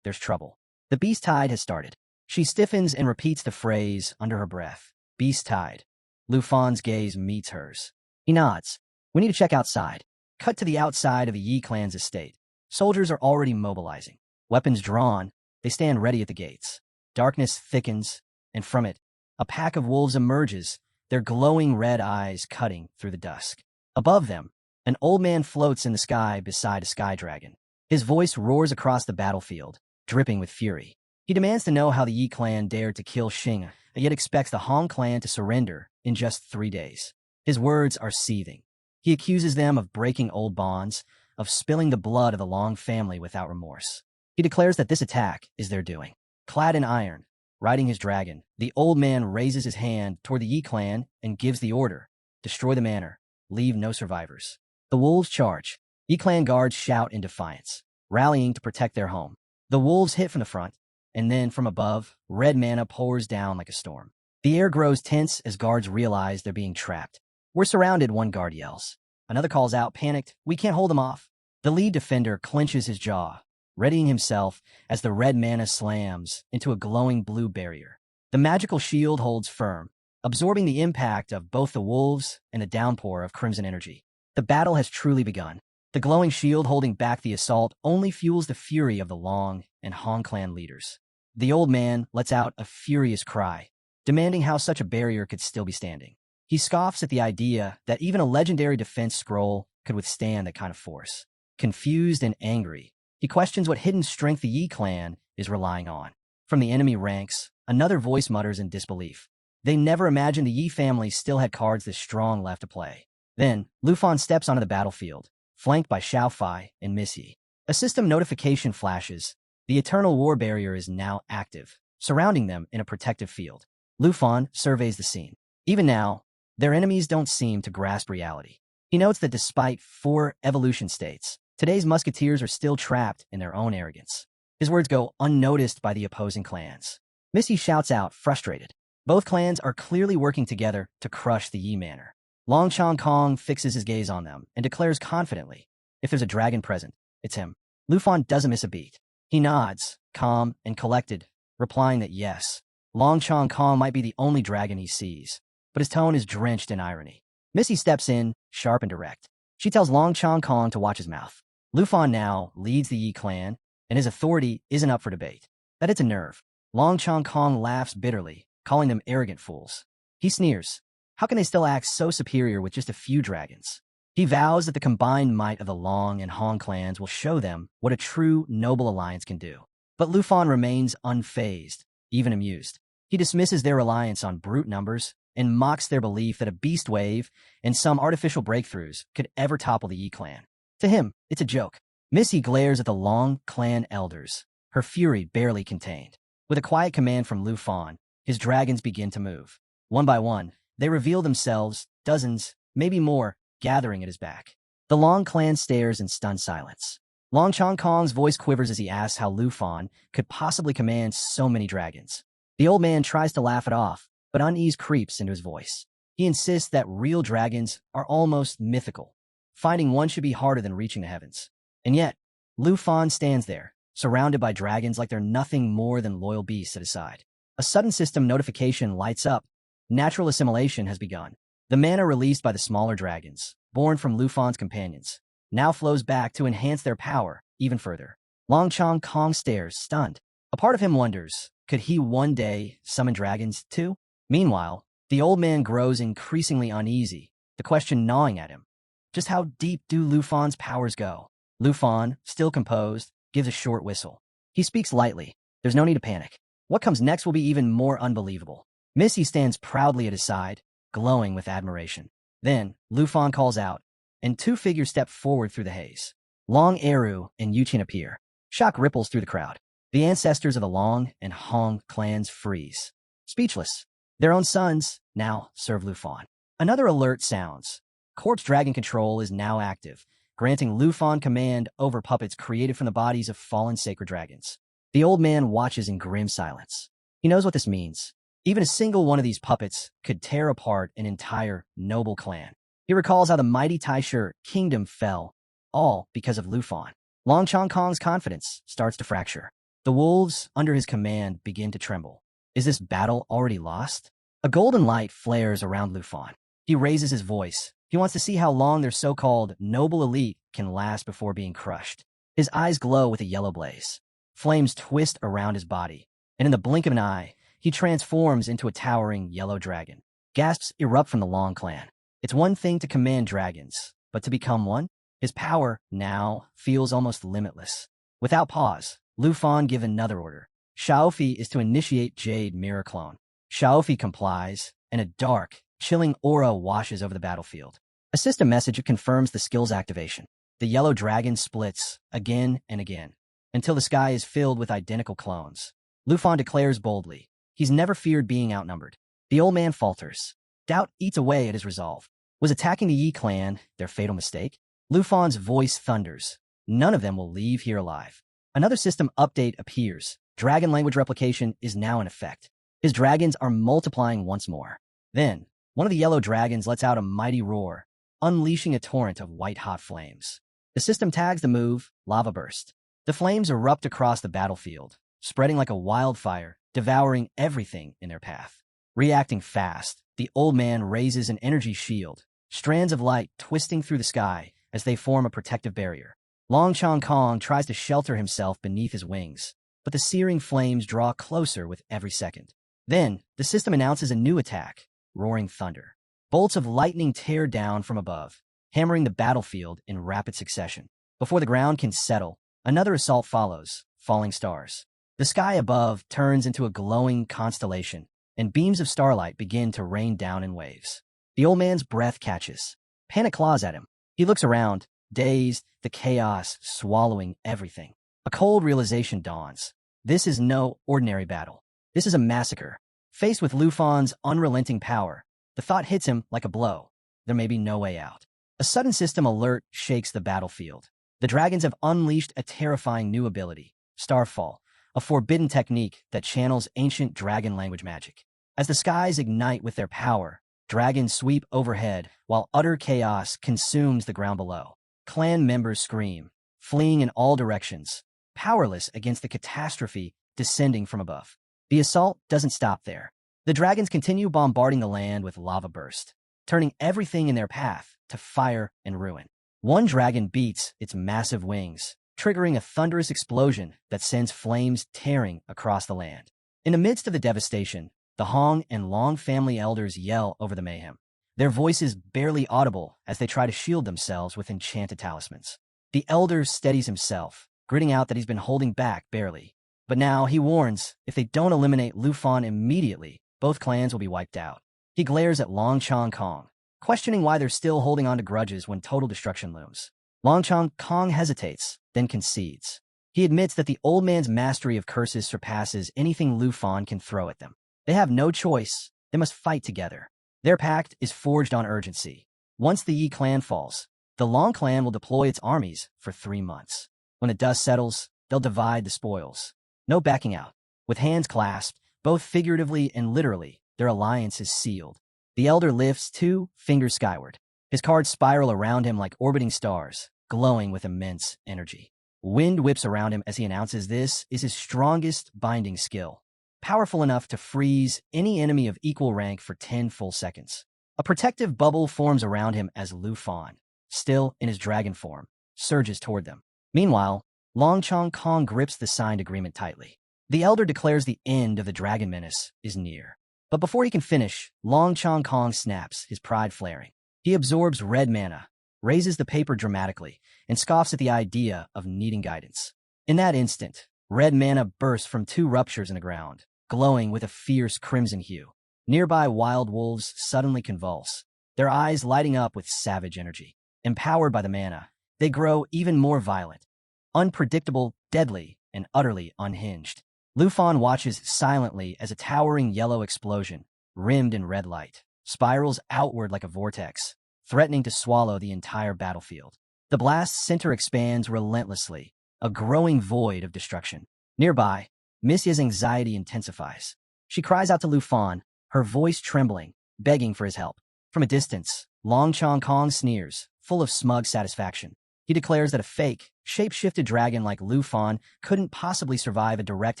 There's trouble. The beast tide has started. She stiffens and repeats the phrase under her breath. Beast tide. Lu Fan's gaze meets hers. He nods. We need to check outside. Cut to the outside of the Yi clan's estate. Soldiers are already mobilizing. Weapons drawn, they stand ready at the gates. Darkness thickens, and from it, a pack of wolves emerges, their glowing red eyes cutting through the dusk. Above them, an old man floats in the sky beside a sky dragon. His voice roars across the battlefield, dripping with fury. He demands to know how the Yi clan dared to kill Xing, yet expects the Han clan to surrender in just 3 days. His words are seething. He accuses them of breaking old bonds, of spilling the blood of the Long family without remorse. He declares that this attack is their doing. Clad in iron, riding his dragon, the old man raises his hand toward the Yi clan and gives the order, destroy the manor, leave no survivors. The wolves charge. Yi clan guards shout in defiance, rallying to protect their home. The wolves hit from the front, and then from above, red mana pours down like a storm. The air grows tense as guards realize they're being trapped. "We're surrounded," one guard yells. Another calls out, panicked, "We can't hold them off." The lead defender clenches his jaw, readying himself as the red mana slams into a glowing blue barrier. The magical shield holds firm, absorbing the impact of both the wolves and the downpour of crimson energy. The battle has truly begun. The glowing shield holding back the assault only fuels the fury of the Long and Han clan leaders. The old man lets out a furious cry, demanding how such a barrier could still be standing. He scoffs at the idea that even a legendary defense scroll could withstand that kind of force. Confused and angry, he questions what hidden strength the Yi clan is relying on. From the enemy ranks, another voice mutters in disbelief. They never imagined the Yi family still had cards this strong left to play. Then, Lufan steps onto the battlefield, flanked by Xiaofai and Missy. A system notification flashes. The Eternal War Barrier is now active, surrounding them in a protective field. Lufan surveys the scene. Even now, their enemies don't seem to grasp reality. He notes that despite 4 evolution states, today's musketeers are still trapped in their own arrogance. His words go unnoticed by the opposing clans. Missy shouts out, frustrated. Both clans are clearly working together to crush the Yi manor. Long Chong Kong fixes his gaze on them and declares confidently, if there's a dragon present, it's him. Lufan doesn't miss a beat. He nods, calm and collected, replying that yes, Long Chong Kong might be the only dragon he sees, but his tone is drenched in irony. Missy steps in, sharp and direct. She tells Long Chong Kong to watch his mouth. Lufan now leads the Yi clan, and his authority isn't up for debate. That it's a nerve. Long Chong Kong laughs bitterly, calling them arrogant fools. He sneers. How can they still act so superior with just a few dragons? He vows that the combined might of the Long and Han clans will show them what a true, noble alliance can do. But Lufan remains unfazed, even amused. He dismisses their reliance on brute numbers and mocks their belief that a beast wave and some artificial breakthroughs could ever topple the Yi clan. To him, it's a joke. Missy glares at the Long clan elders, her fury barely contained. With a quiet command from Lufan, his dragons begin to move. One by one, they reveal themselves, dozens, maybe more, gathering at his back. The Long clan stares in stunned silence. Long Chong Kong's voice quivers as he asks how Lufan could possibly command so many dragons. The old man tries to laugh it off, but unease creeps into his voice. He insists that real dragons are almost mythical. Finding one should be harder than reaching the heavens. And yet, Lufan stands there, surrounded by dragons like they're nothing more than loyal beasts at his side. A sudden system notification lights up. Natural assimilation has begun. The mana released by the smaller dragons, born from Lufan's companions, now flows back to enhance their power even further. Long Chong Kong stares, stunned. A part of him wonders, could he one day summon dragons too? Meanwhile, the old man grows increasingly uneasy, the question gnawing at him. Just how deep do Lufan's powers go? Lufan, still composed, gives a short whistle. He speaks lightly. There's no need to panic. What comes next will be even more unbelievable. Missy stands proudly at his side, glowing with admiration. Then, Lufan calls out, and 2 figures step forward through the haze. Long Eru and Yuchin appear. Shock ripples through the crowd. The ancestors of the Long and Han clans freeze. Speechless. Their own sons now serve Lufan. Another alert sounds. Corpse Dragon Control is now active, granting Lufan command over puppets created from the bodies of fallen sacred dragons. The old man watches in grim silence. He knows what this means. Even a single one of these puppets could tear apart an entire noble clan. He recalls how the mighty Taisher kingdom fell, all because of Lufan. Long Chong Kong's confidence starts to fracture. The wolves under his command begin to tremble. Is this battle already lost? A golden light flares around Lufan. He raises his voice. He wants to see how long their so-called noble elite can last before being crushed. His eyes glow with a yellow blaze. Flames twist around his body, and in the blink of an eye, he transforms into a towering yellow dragon. Gasps erupt from the Long clan. It's one thing to command dragons, but to become one? His power, now, feels almost limitless. Without pause, Lu Fan gives another order. Xiaofi is to initiate Jade Mirror Clone. Xiaofi complies, and a dark, chilling aura washes over the battlefield. A system message confirms the skill's activation. The yellow dragon splits, again and again, until the sky is filled with identical clones. Lu Fan declares boldly, he's never feared being outnumbered. The old man falters. Doubt eats away at his resolve. Was attacking the Yi clan their fatal mistake? Lu Fan's voice thunders. None of them will leave here alive. Another system update appears. Dragon language replication is now in effect. His dragons are multiplying once more. Then, one of the yellow dragons lets out a mighty roar, unleashing a torrent of white-hot flames. The system tags the move, Lava Burst. The flames erupt across the battlefield, spreading like a wildfire, devouring everything in their path. Reacting fast, the old man raises an energy shield, strands of light twisting through the sky as they form a protective barrier. Long Chong Kong tries to shelter himself beneath his wings, but the searing flames draw closer with every second. Then, the system announces a new attack, Roaring Thunder. Bolts of lightning tear down from above, hammering the battlefield in rapid succession. Before the ground can settle, another assault follows, Falling Stars. The sky above turns into a glowing constellation, and beams of starlight begin to rain down in waves. The old man's breath catches. Panic claws at him. He looks around, dazed, the chaos swallowing everything. A cold realization dawns. This is no ordinary battle. This is a massacre. Faced with Lu Fan's unrelenting power, the thought hits him like a blow. There may be no way out. A sudden system alert shakes the battlefield. The dragons have unleashed a terrifying new ability, Starfall, a forbidden technique that channels ancient dragon language magic. As the skies ignite with their power, dragons sweep overhead while utter chaos consumes the ground below. Clan members scream, fleeing in all directions, powerless against the catastrophe descending from above. The assault doesn't stop there. The dragons continue bombarding the land with lava burst, turning everything in their path to fire and ruin. One dragon beats its massive wings, triggering a thunderous explosion that sends flames tearing across the land. In the midst of the devastation, the Hong and Long family elders yell over the mayhem, their voices barely audible as they try to shield themselves with enchanted talismans. The elder steadies himself, gritting out that he's been holding back barely. But now he warns, if they don't eliminate Lu Fan immediately, both clans will be wiped out. He glares at Long Chong Kong, questioning why they're still holding on to grudges when total destruction looms. Long Chong Kong hesitates, then concedes. He admits that the old man's mastery of curses surpasses anything Lu Fan can throw at them. They have no choice. They must fight together. Their pact is forged on urgency. Once the Yi clan falls, the Long clan will deploy its armies for 3 months. When the dust settles, they'll divide the spoils. No backing out. With hands clasped, both figuratively and literally, their alliance is sealed. The elder lifts 2 fingers skyward. His cards spiral around him like orbiting stars, glowing with immense energy. Wind whips around him as he announces this is his strongest binding skill, powerful enough to freeze any enemy of equal rank for 10 full seconds. A protective bubble forms around him as Lu Fan, still in his dragon form, surges toward them. Meanwhile, Long Chong Kong grips the signed agreement tightly. The elder declares the end of the dragon menace is near. But before he can finish, Long Chong Kong snaps, his pride flaring. He absorbs red mana, raises the paper dramatically, and scoffs at the idea of needing guidance. In that instant, red mana bursts from 2 ruptures in the ground, glowing with a fierce crimson hue. Nearby wild wolves suddenly convulse, their eyes lighting up with savage energy. Empowered by the mana, they grow even more violent, unpredictable, deadly, and utterly unhinged. Lu Fan watches silently as a towering yellow explosion, rimmed in red light, spirals outward like a vortex, threatening to swallow the entire battlefield. The blast's center expands relentlessly, a growing void of destruction. Nearby, Miss anxiety intensifies. She cries out to Lu Fan, her voice trembling, begging for his help. From a distance, Long Chong Kong sneers, full of smug satisfaction. He declares that a fake, shape-shifted dragon like Lu Fan couldn't possibly survive a direct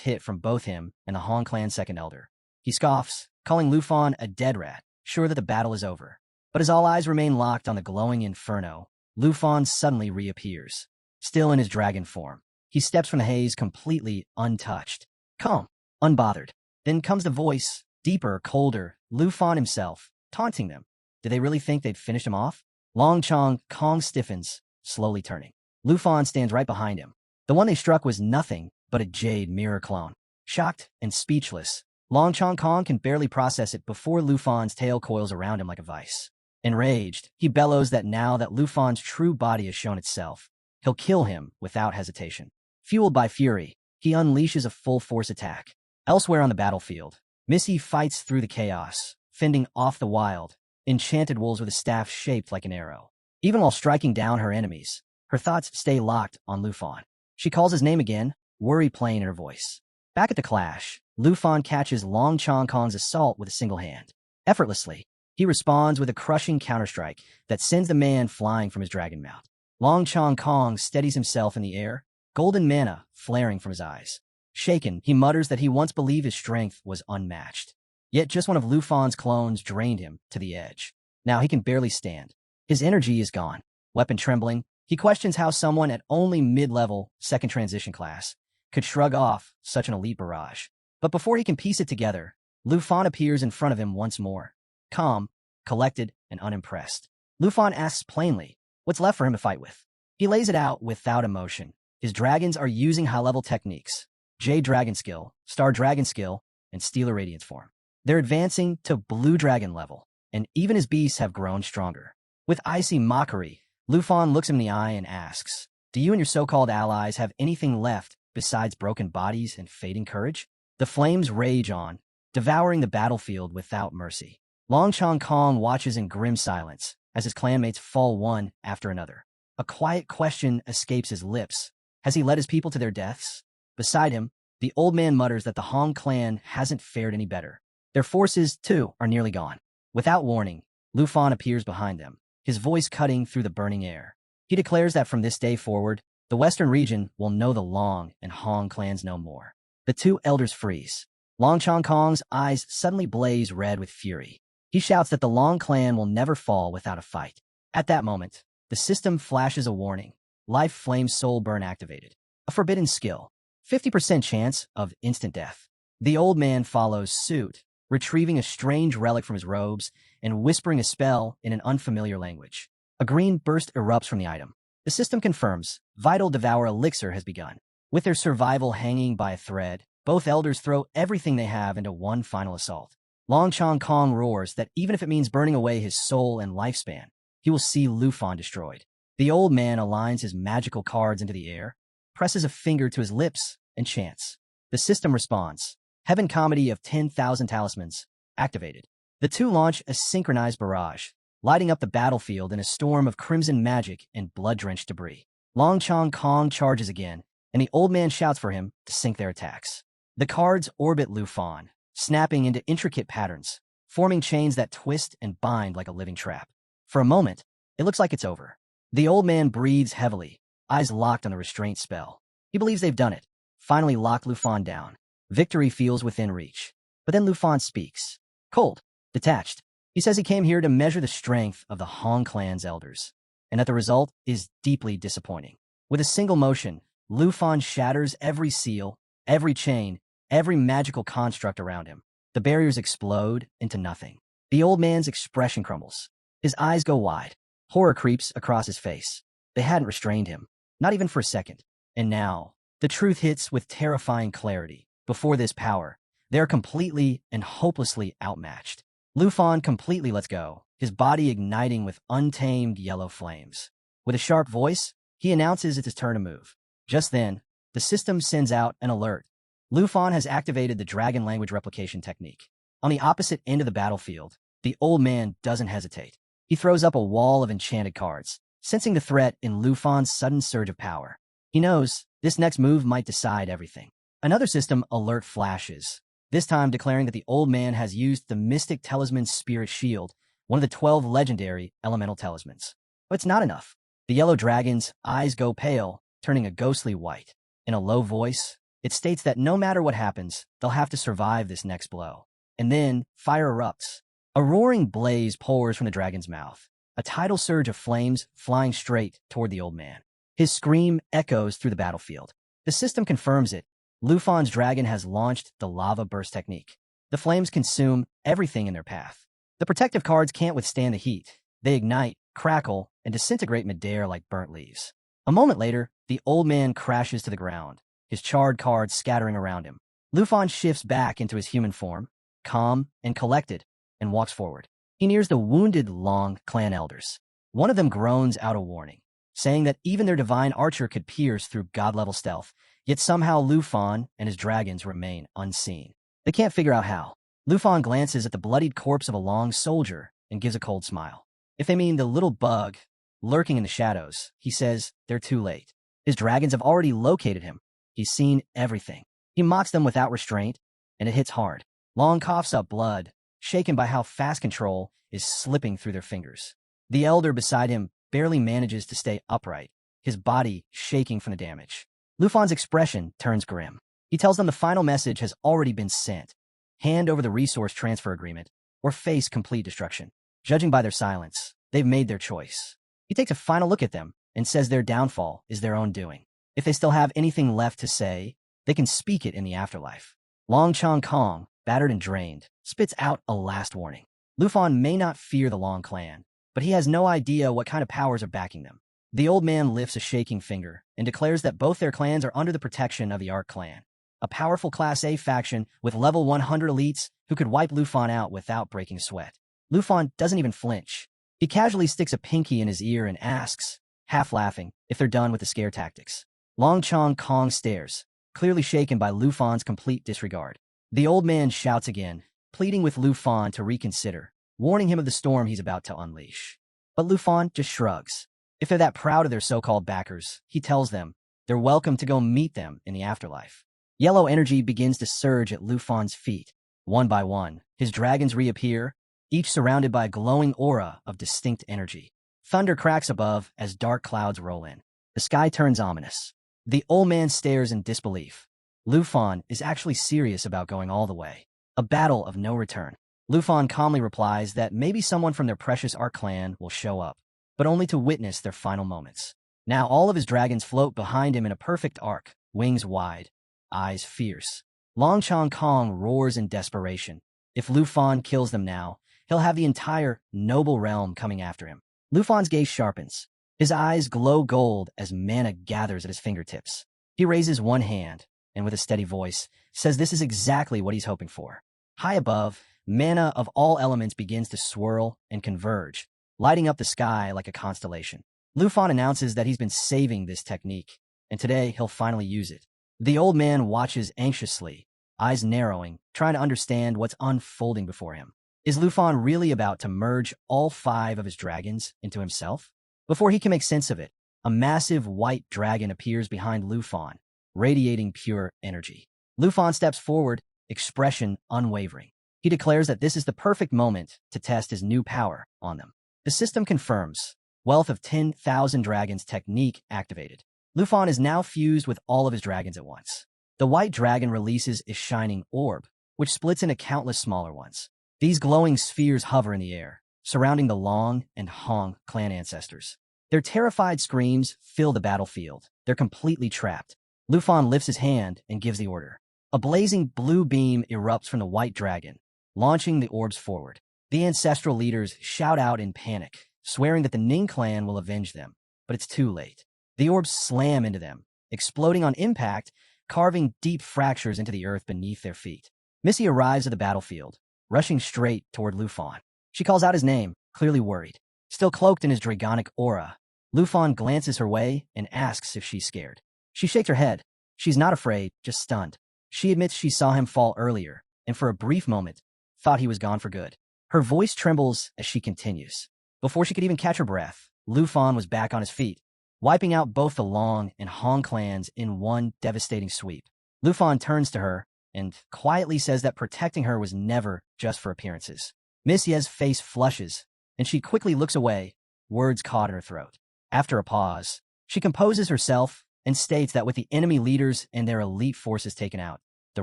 hit from both him and the Hong clan's second elder. He scoffs, calling Lu Fan a dead rat, sure that the battle is over. But as all eyes remain locked on the glowing inferno, Lu Fan suddenly reappears, still in his dragon form. He steps from the haze completely untouched, calm, unbothered. Then comes the voice, deeper, colder, Lu Fan himself, taunting them. Did they really think they'd finish him off? Long Chong Kong stiffens, slowly turning. Lufan stands right behind him. The one they struck was nothing but a jade mirror clone. Shocked and speechless, Long Chong Kong can barely process it before Lufan's tail coils around him like a vice. Enraged, he bellows that now that Lufan's true body has shown itself, he'll kill him without hesitation. Fueled by fury, he unleashes a full-force attack. Elsewhere on the battlefield, Missy fights through the chaos, fending off the wild, enchanted wolves with a staff shaped like an arrow. Even while striking down her enemies, her thoughts stay locked on Lufan. She calls his name again, worry plain in her voice. Back at the clash, Lufan catches Long Chong Kong's assault with a single hand. Effortlessly, he responds with a crushing counterstrike that sends the man flying from his dragon mouth. Long Chong Kong steadies himself in the air, golden mana flaring from his eyes. Shaken, he mutters that he once believed his strength was unmatched. Yet just one of Lufan's clones drained him to the edge. Now he can barely stand. His energy is gone. Weapon trembling, he questions how someone at only mid-level, second transition class, could shrug off such an elite barrage. But before he can piece it together, Lufan appears in front of him once more. Calm, collected, and unimpressed. Lufan asks plainly, what's left for him to fight with? He lays it out without emotion. His dragons are using high-level techniques. Jade Dragon Skill, Star Dragon Skill, and Steeler Radiance form. They're advancing to Blue Dragon level, and even his beasts have grown stronger. With icy mockery, Lufan looks him in the eye and asks, do you and your so-called allies have anything left besides broken bodies and fading courage? The flames rage on, devouring the battlefield without mercy. Long Chong Kong watches in grim silence as his clanmates fall one after another. A quiet question escapes his lips. Has he led his people to their deaths? Beside him, the old man mutters that the Hong clan hasn't fared any better. Their forces, too, are nearly gone. Without warning, Lufan appears behind them, his voice cutting through the burning air. He declares that from this day forward, the western region will know the Long and Hong clans no more. The two elders freeze. Long Chong Kong's eyes suddenly blaze red with fury. He shouts that the Long clan will never fall without a fight. At that moment, the system flashes a warning. Life Flame Soul Burn activated. A forbidden skill. 50% chance of instant death. The old man follows suit, retrieving a strange relic from his robes and whispering a spell in an unfamiliar language. A green burst erupts from the item. The system confirms Vital Devour Elixir has begun. With their survival hanging by a thread, both elders throw everything they have into one final assault. Long Chong Kong roars that even if it means burning away his soul and lifespan, he will see Lufan destroyed. The old man aligns his magical cards into the air, presses a finger to his lips, and chants. The system responds. Heaven Comedy of 10,000 Talismans, activated. The two launch a synchronized barrage, lighting up the battlefield in a storm of crimson magic and blood-drenched debris. Long Chong Kong charges again, and the old man shouts for him to sync their attacks. The cards orbit Lufan, snapping into intricate patterns, forming chains that twist and bind like a living trap. For a moment, it looks like it's over. The old man breathes heavily, eyes locked on the restraint spell. He believes they've done it, finally locked Lufan down. Victory feels within reach. But then Lufan speaks. Cold, detached. He says he came here to measure the strength of the Hong clan's elders, and that the result is deeply disappointing. With a single motion, Lufan shatters every seal, every chain, every magical construct around him. The barriers explode into nothing. The old man's expression crumbles. His eyes go wide. Horror creeps across his face. They hadn't restrained him, not even for a second. And now, the truth hits with terrifying clarity. Before this power, they're completely and hopelessly outmatched. Lufan completely lets go, his body igniting with untamed yellow flames. With a sharp voice, he announces it's his turn to move. Just then, the system sends out an alert. Lufan has activated the dragon language replication technique. On the opposite end of the battlefield, the old man doesn't hesitate. He throws up a wall of enchanted cards, sensing the threat in Lufan's sudden surge of power. He knows this next move might decide everything. Another system alert flashes, this time declaring that the old man has used the Mystic Talisman Spirit Shield, one of the 12 legendary elemental talismans. But it's not enough. The yellow dragon's eyes go pale, turning a ghostly white. In a low voice, it states that no matter what happens, they'll have to survive this next blow. And then, fire erupts. A roaring blaze pours from the dragon's mouth, a tidal surge of flames flying straight toward the old man. His scream echoes through the battlefield. The system confirms it. Lufan's dragon has launched the lava burst technique. The flames consume everything in their path. The protective cards can't withstand the heat. They ignite, crackle, and disintegrate midair like burnt leaves. A moment later, the old man crashes to the ground, his charred cards scattering around him. Lufan shifts back into his human form, calm and collected, and walks forward. He nears the wounded Long clan elders. One of them groans out a warning, saying that even their divine archer could pierce through god-level stealth, yet somehow Lufan and his dragons remain unseen. They can't figure out how. Lufan glances at the bloodied corpse of a Long soldier and gives a cold smile. If they mean the little bug lurking in the shadows, he says they're too late. His dragons have already located him. He's seen everything. He mocks them without restraint, and it hits hard. Long coughs up blood, shaken by how fast control is slipping through their fingers. The elder beside him barely manages to stay upright, his body shaking from the damage. Lufan's expression turns grim. He tells them the final message has already been sent. Hand over the resource transfer agreement, or face complete destruction. Judging by their silence, they've made their choice. He takes a final look at them and says their downfall is their own doing. If they still have anything left to say, they can speak it in the afterlife. Long Chong Kong, battered and drained, spits out a last warning. Lufan may not fear the Long clan, but he has no idea what kind of powers are backing them. The old man lifts a shaking finger and declares that both their clans are under the protection of the Ark clan, a powerful Class A faction with level 100 elites who could wipe Lufan out without breaking a sweat. Lufan doesn't even flinch. He casually sticks a pinky in his ear and asks, half laughing, if they're done with the scare tactics. Long Chong Kong stares, clearly shaken by Lufan's complete disregard. The old man shouts again, pleading with Lufan to reconsider, warning him of the storm he's about to unleash. But Lufan just shrugs. If they're that proud of their so-called backers, he tells them they're welcome to go meet them in the afterlife. Yellow energy begins to surge at Lufan's feet. One by one, his dragons reappear, each surrounded by a glowing aura of distinct energy. Thunder cracks above as dark clouds roll in. The sky turns ominous. The old man stares in disbelief. Lufan is actually serious about going all the way. A battle of no return. Lufan calmly replies that maybe someone from their precious Ark clan will show up, but only to witness their final moments. Now all of his dragons float behind him in a perfect arc, wings wide, eyes fierce. Long Chong Kong roars in desperation. If Lufan kills them now, he'll have the entire noble realm coming after him. Lufan's gaze sharpens. His eyes glow gold as mana gathers at his fingertips. He raises one hand, and with a steady voice, says this is exactly what he's hoping for. High above, mana of all elements begins to swirl and converge, lighting up the sky like a constellation. Lufan announces that he's been saving this technique, and today he'll finally use it. The old man watches anxiously, eyes narrowing, trying to understand what's unfolding before him. Is Lufan really about to merge all 5 of his dragons into himself? Before he can make sense of it, a massive white dragon appears behind Lufan, radiating pure energy. Lufan steps forward, expression unwavering. He declares that this is the perfect moment to test his new power on them. The system confirms. Wealth of 10,000 dragons technique activated. Lufan is now fused with all of his dragons at once. The white dragon releases a shining orb, which splits into countless smaller ones. These glowing spheres hover in the air, surrounding the Long and Hong clan ancestors. Their terrified screams fill the battlefield. They're completely trapped. Lufan lifts his hand and gives the order. A blazing blue beam erupts from the white dragon, launching the orbs forward. The ancestral leaders shout out in panic, swearing that the Ning clan will avenge them, but it's too late. The orbs slam into them, exploding on impact, carving deep fractures into the earth beneath their feet. Missy arrives at the battlefield, rushing straight toward Lufan. She calls out his name, clearly worried. Still cloaked in his dragonic aura, Lufan glances her way and asks if she's scared. She shakes her head. She's not afraid, just stunned. She admits she saw him fall earlier, and for a brief moment, thought he was gone for good. Her voice trembles as she continues. Before she could even catch her breath, Lufan was back on his feet, wiping out both the Long and Hong clans in one devastating sweep. Lufan turns to her and quietly says that protecting her was never just for appearances. Miss Ye's face flushes, and she quickly looks away, words caught in her throat. After a pause, she composes herself and states that with the enemy leaders and their elite forces taken out, the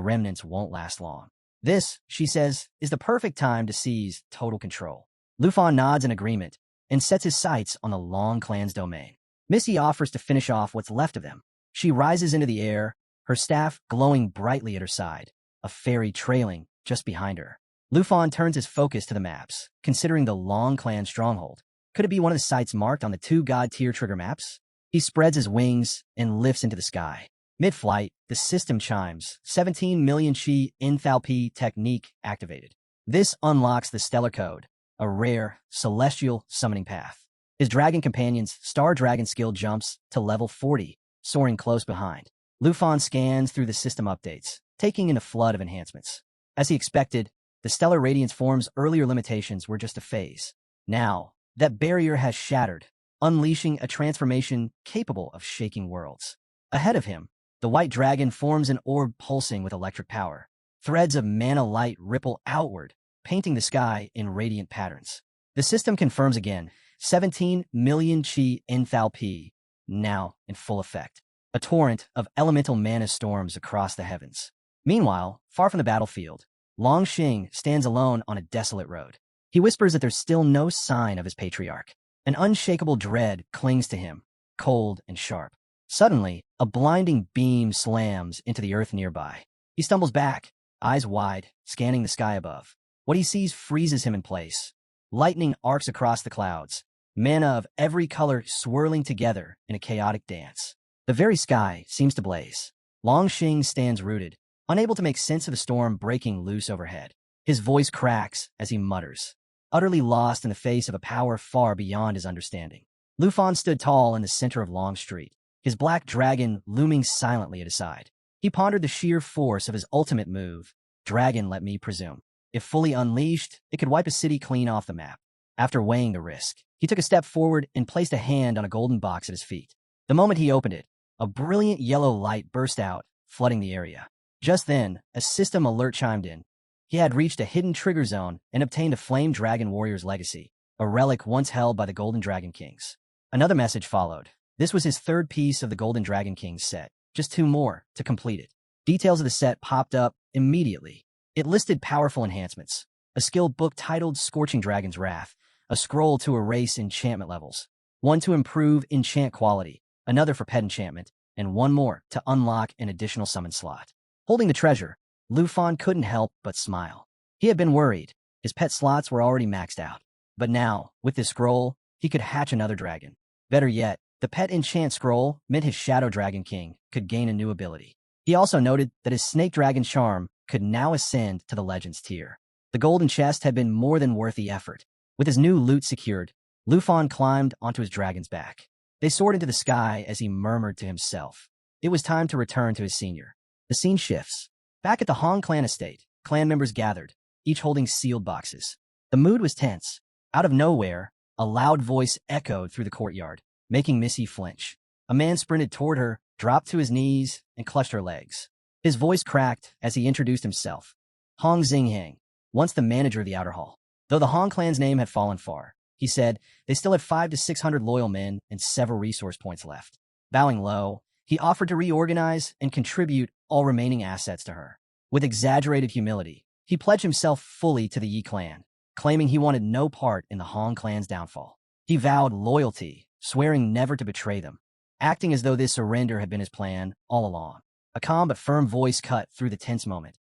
remnants won't last long. This, she says, is the perfect time to seize total control. Lufan nods in agreement and sets his sights on the Long clan's domain. Missy offers to finish off what's left of them. She rises into the air, her staff glowing brightly at her side, a fairy trailing just behind her. Lu Fan turns his focus to the maps, considering the Long Clan stronghold. Could it be one of the sites marked on the two god-tier trigger maps? He spreads his wings and lifts into the sky. Mid-flight, the system chimes, 17 million chi enthalpy technique activated. This unlocks the Stellar Code, a rare, celestial summoning path. His dragon companion's Star Dragon skill jumps to level 40, soaring close behind. Lu Fan scans through the system updates, taking in a flood of enhancements. As he expected, the Stellar Radiance form's earlier limitations were just a phase. Now, that barrier has shattered, unleashing a transformation capable of shaking worlds. Ahead of him, the white dragon forms an orb pulsing with electric power. Threads of mana light ripple outward, painting the sky in radiant patterns. The system confirms again, 17 million chi enthalpy, now in full effect. A torrent of elemental mana storms across the heavens. Meanwhile, far from the battlefield, Long Xing stands alone on a desolate road. He whispers that there's still no sign of his patriarch. An unshakable dread clings to him, cold and sharp. Suddenly, a blinding beam slams into the earth nearby. He stumbles back, eyes wide, scanning the sky above. What he sees freezes him in place. Lightning arcs across the clouds, mana of every color swirling together in a chaotic dance. The very sky seems to blaze. Long Xing stands rooted, unable to make sense of the storm breaking loose overhead. His voice cracks as he mutters, utterly lost in the face of a power far beyond his understanding. Lu Fan stood tall in the center of Long Street, his black dragon looming silently at his side. He pondered the sheer force of his ultimate move, Dragon, let me presume. If fully unleashed, it could wipe a city clean off the map. After weighing the risk, he took a step forward and placed a hand on a golden box at his feet. The moment he opened it, a brilliant yellow light burst out, flooding the area. Just then, a system alert chimed in. He had reached a hidden trigger zone and obtained a Flame Dragon Warrior's legacy, a relic once held by the Golden Dragon Kings. Another message followed. This was his third piece of the Golden Dragon Kings set, just 2 more to complete it. Details of the set popped up immediately. It listed powerful enhancements, a skill book titled Scorching Dragon's Wrath, a scroll to erase enchantment levels, one to improve enchant quality, another for pet enchantment, and one more to unlock an additional summon slot. Holding the treasure, Lu Fan couldn't help but smile. He had been worried. His pet slots were already maxed out. But now, with this scroll, he could hatch another dragon. Better yet, the pet enchant scroll meant his Shadow Dragon King could gain a new ability. He also noted that his Snake Dragon charm could now ascend to the Legends tier. The golden chest had been more than worth the effort. With his new loot secured, Lu Fan climbed onto his dragon's back. They soared into the sky as he murmured to himself. It was time to return to his senior. The scene shifts. Back at the Hong Clan estate, clan members gathered, each holding sealed boxes. The mood was tense. Out of nowhere, a loud voice echoed through the courtyard, making Missy flinch. A man sprinted toward her, dropped to his knees, and clutched her legs. His voice cracked as he introduced himself. Hong Xinghang, once the manager of the outer hall. Though the Hong clan's name had fallen far, he said they still had 500 to 600 loyal men and several resource points left. Bowing low, he offered to reorganize and contribute all remaining assets to her. With exaggerated humility, he pledged himself fully to the Yi clan, claiming he wanted no part in the Hong clan's downfall. He vowed loyalty, swearing never to betray them, acting as though this surrender had been his plan all along. A calm but firm voice cut through the tense moment.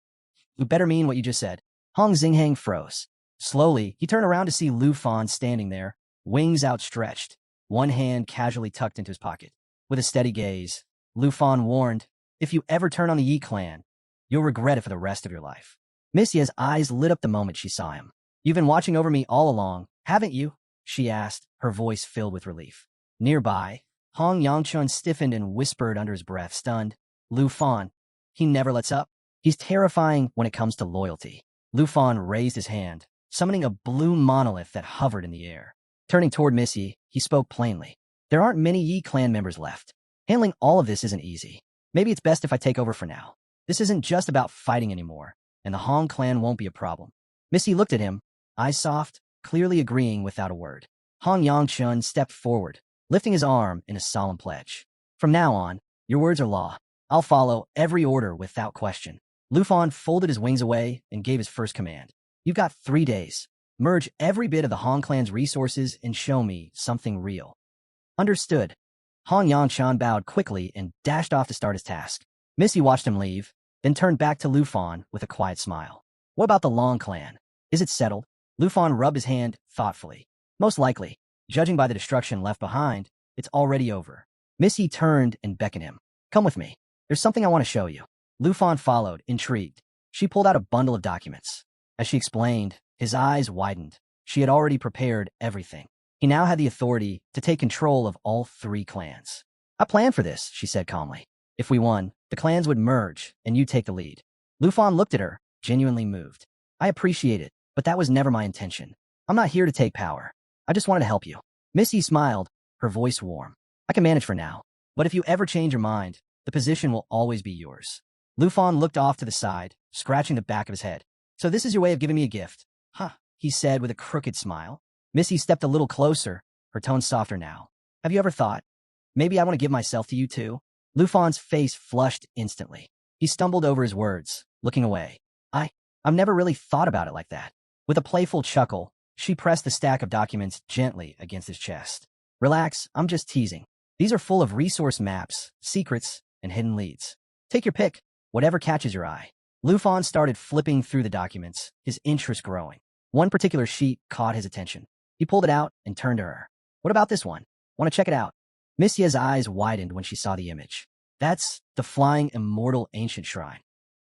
You better mean what you just said. Hong Xinghang froze. Slowly, he turned around to see Lu Fan standing there, wings outstretched, one hand casually tucked into his pocket. With a steady gaze, Lu Fan warned, if you ever turn on the Yi clan, you'll regret it for the rest of your life. Miss Ye's eyes lit up the moment she saw him. You've been watching over me all along, haven't you? She asked, her voice filled with relief. Nearby, Hong Yangchun stiffened and whispered under his breath, stunned. Lu Fan, he never lets up. He's terrifying when it comes to loyalty. Lu Fan raised his hand, summoning a blue monolith that hovered in the air. Turning toward Missy, he spoke plainly. There aren't many Yi clan members left. Handling all of this isn't easy. Maybe it's best if I take over for now. This isn't just about fighting anymore, and the Hong clan won't be a problem. Missy looked at him, eyes soft, clearly agreeing without a word. Hong Yangchun stepped forward, lifting his arm in a solemn pledge. From now on, your words are law. I'll follow every order without question. Lu Fan folded his wings away and gave his first command. You've got 3 days. Merge every bit of the Hong clan's resources and show me something real. Understood. Hong Yangchun bowed quickly and dashed off to start his task. Missy watched him leave, then turned back to Lu Fan with a quiet smile. What about the Long clan? Is it settled? Lufan rubbed his hand thoughtfully. Most likely. Judging by the destruction left behind, it's already over. Missy turned and beckoned him. Come with me. There's something I want to show you. Lufan followed, intrigued. She pulled out a bundle of documents. As she explained, his eyes widened. She had already prepared everything. He now had the authority to take control of all 3 clans. I planned for this, she said calmly. If we won, the clans would merge, and you'd take the lead. Lufan looked at her, genuinely moved. I appreciate it, but that was never my intention. I'm not here to take power. I just wanted to help you. Missy smiled, her voice warm. I can manage for now, but if you ever change your mind, the position will always be yours. Lufan looked off to the side, scratching the back of his head. So this is your way of giving me a gift? Huh, he said with a crooked smile. Missy stepped a little closer, her tone softer now. Have you ever thought, maybe I want to give myself to you too? Lufan's face flushed instantly. He stumbled over his words, looking away. I've never really thought about it like that. With a playful chuckle, she pressed the stack of documents gently against his chest. Relax, I'm just teasing. These are full of resource maps, secrets, and hidden leads. Take your pick, whatever catches your eye. Lufan started flipping through the documents, his interest growing. One particular sheet caught his attention. He pulled it out and turned to her. What about this one? Want to check it out? Missia's eyes widened when she saw the image. That's the flying immortal ancient shrine.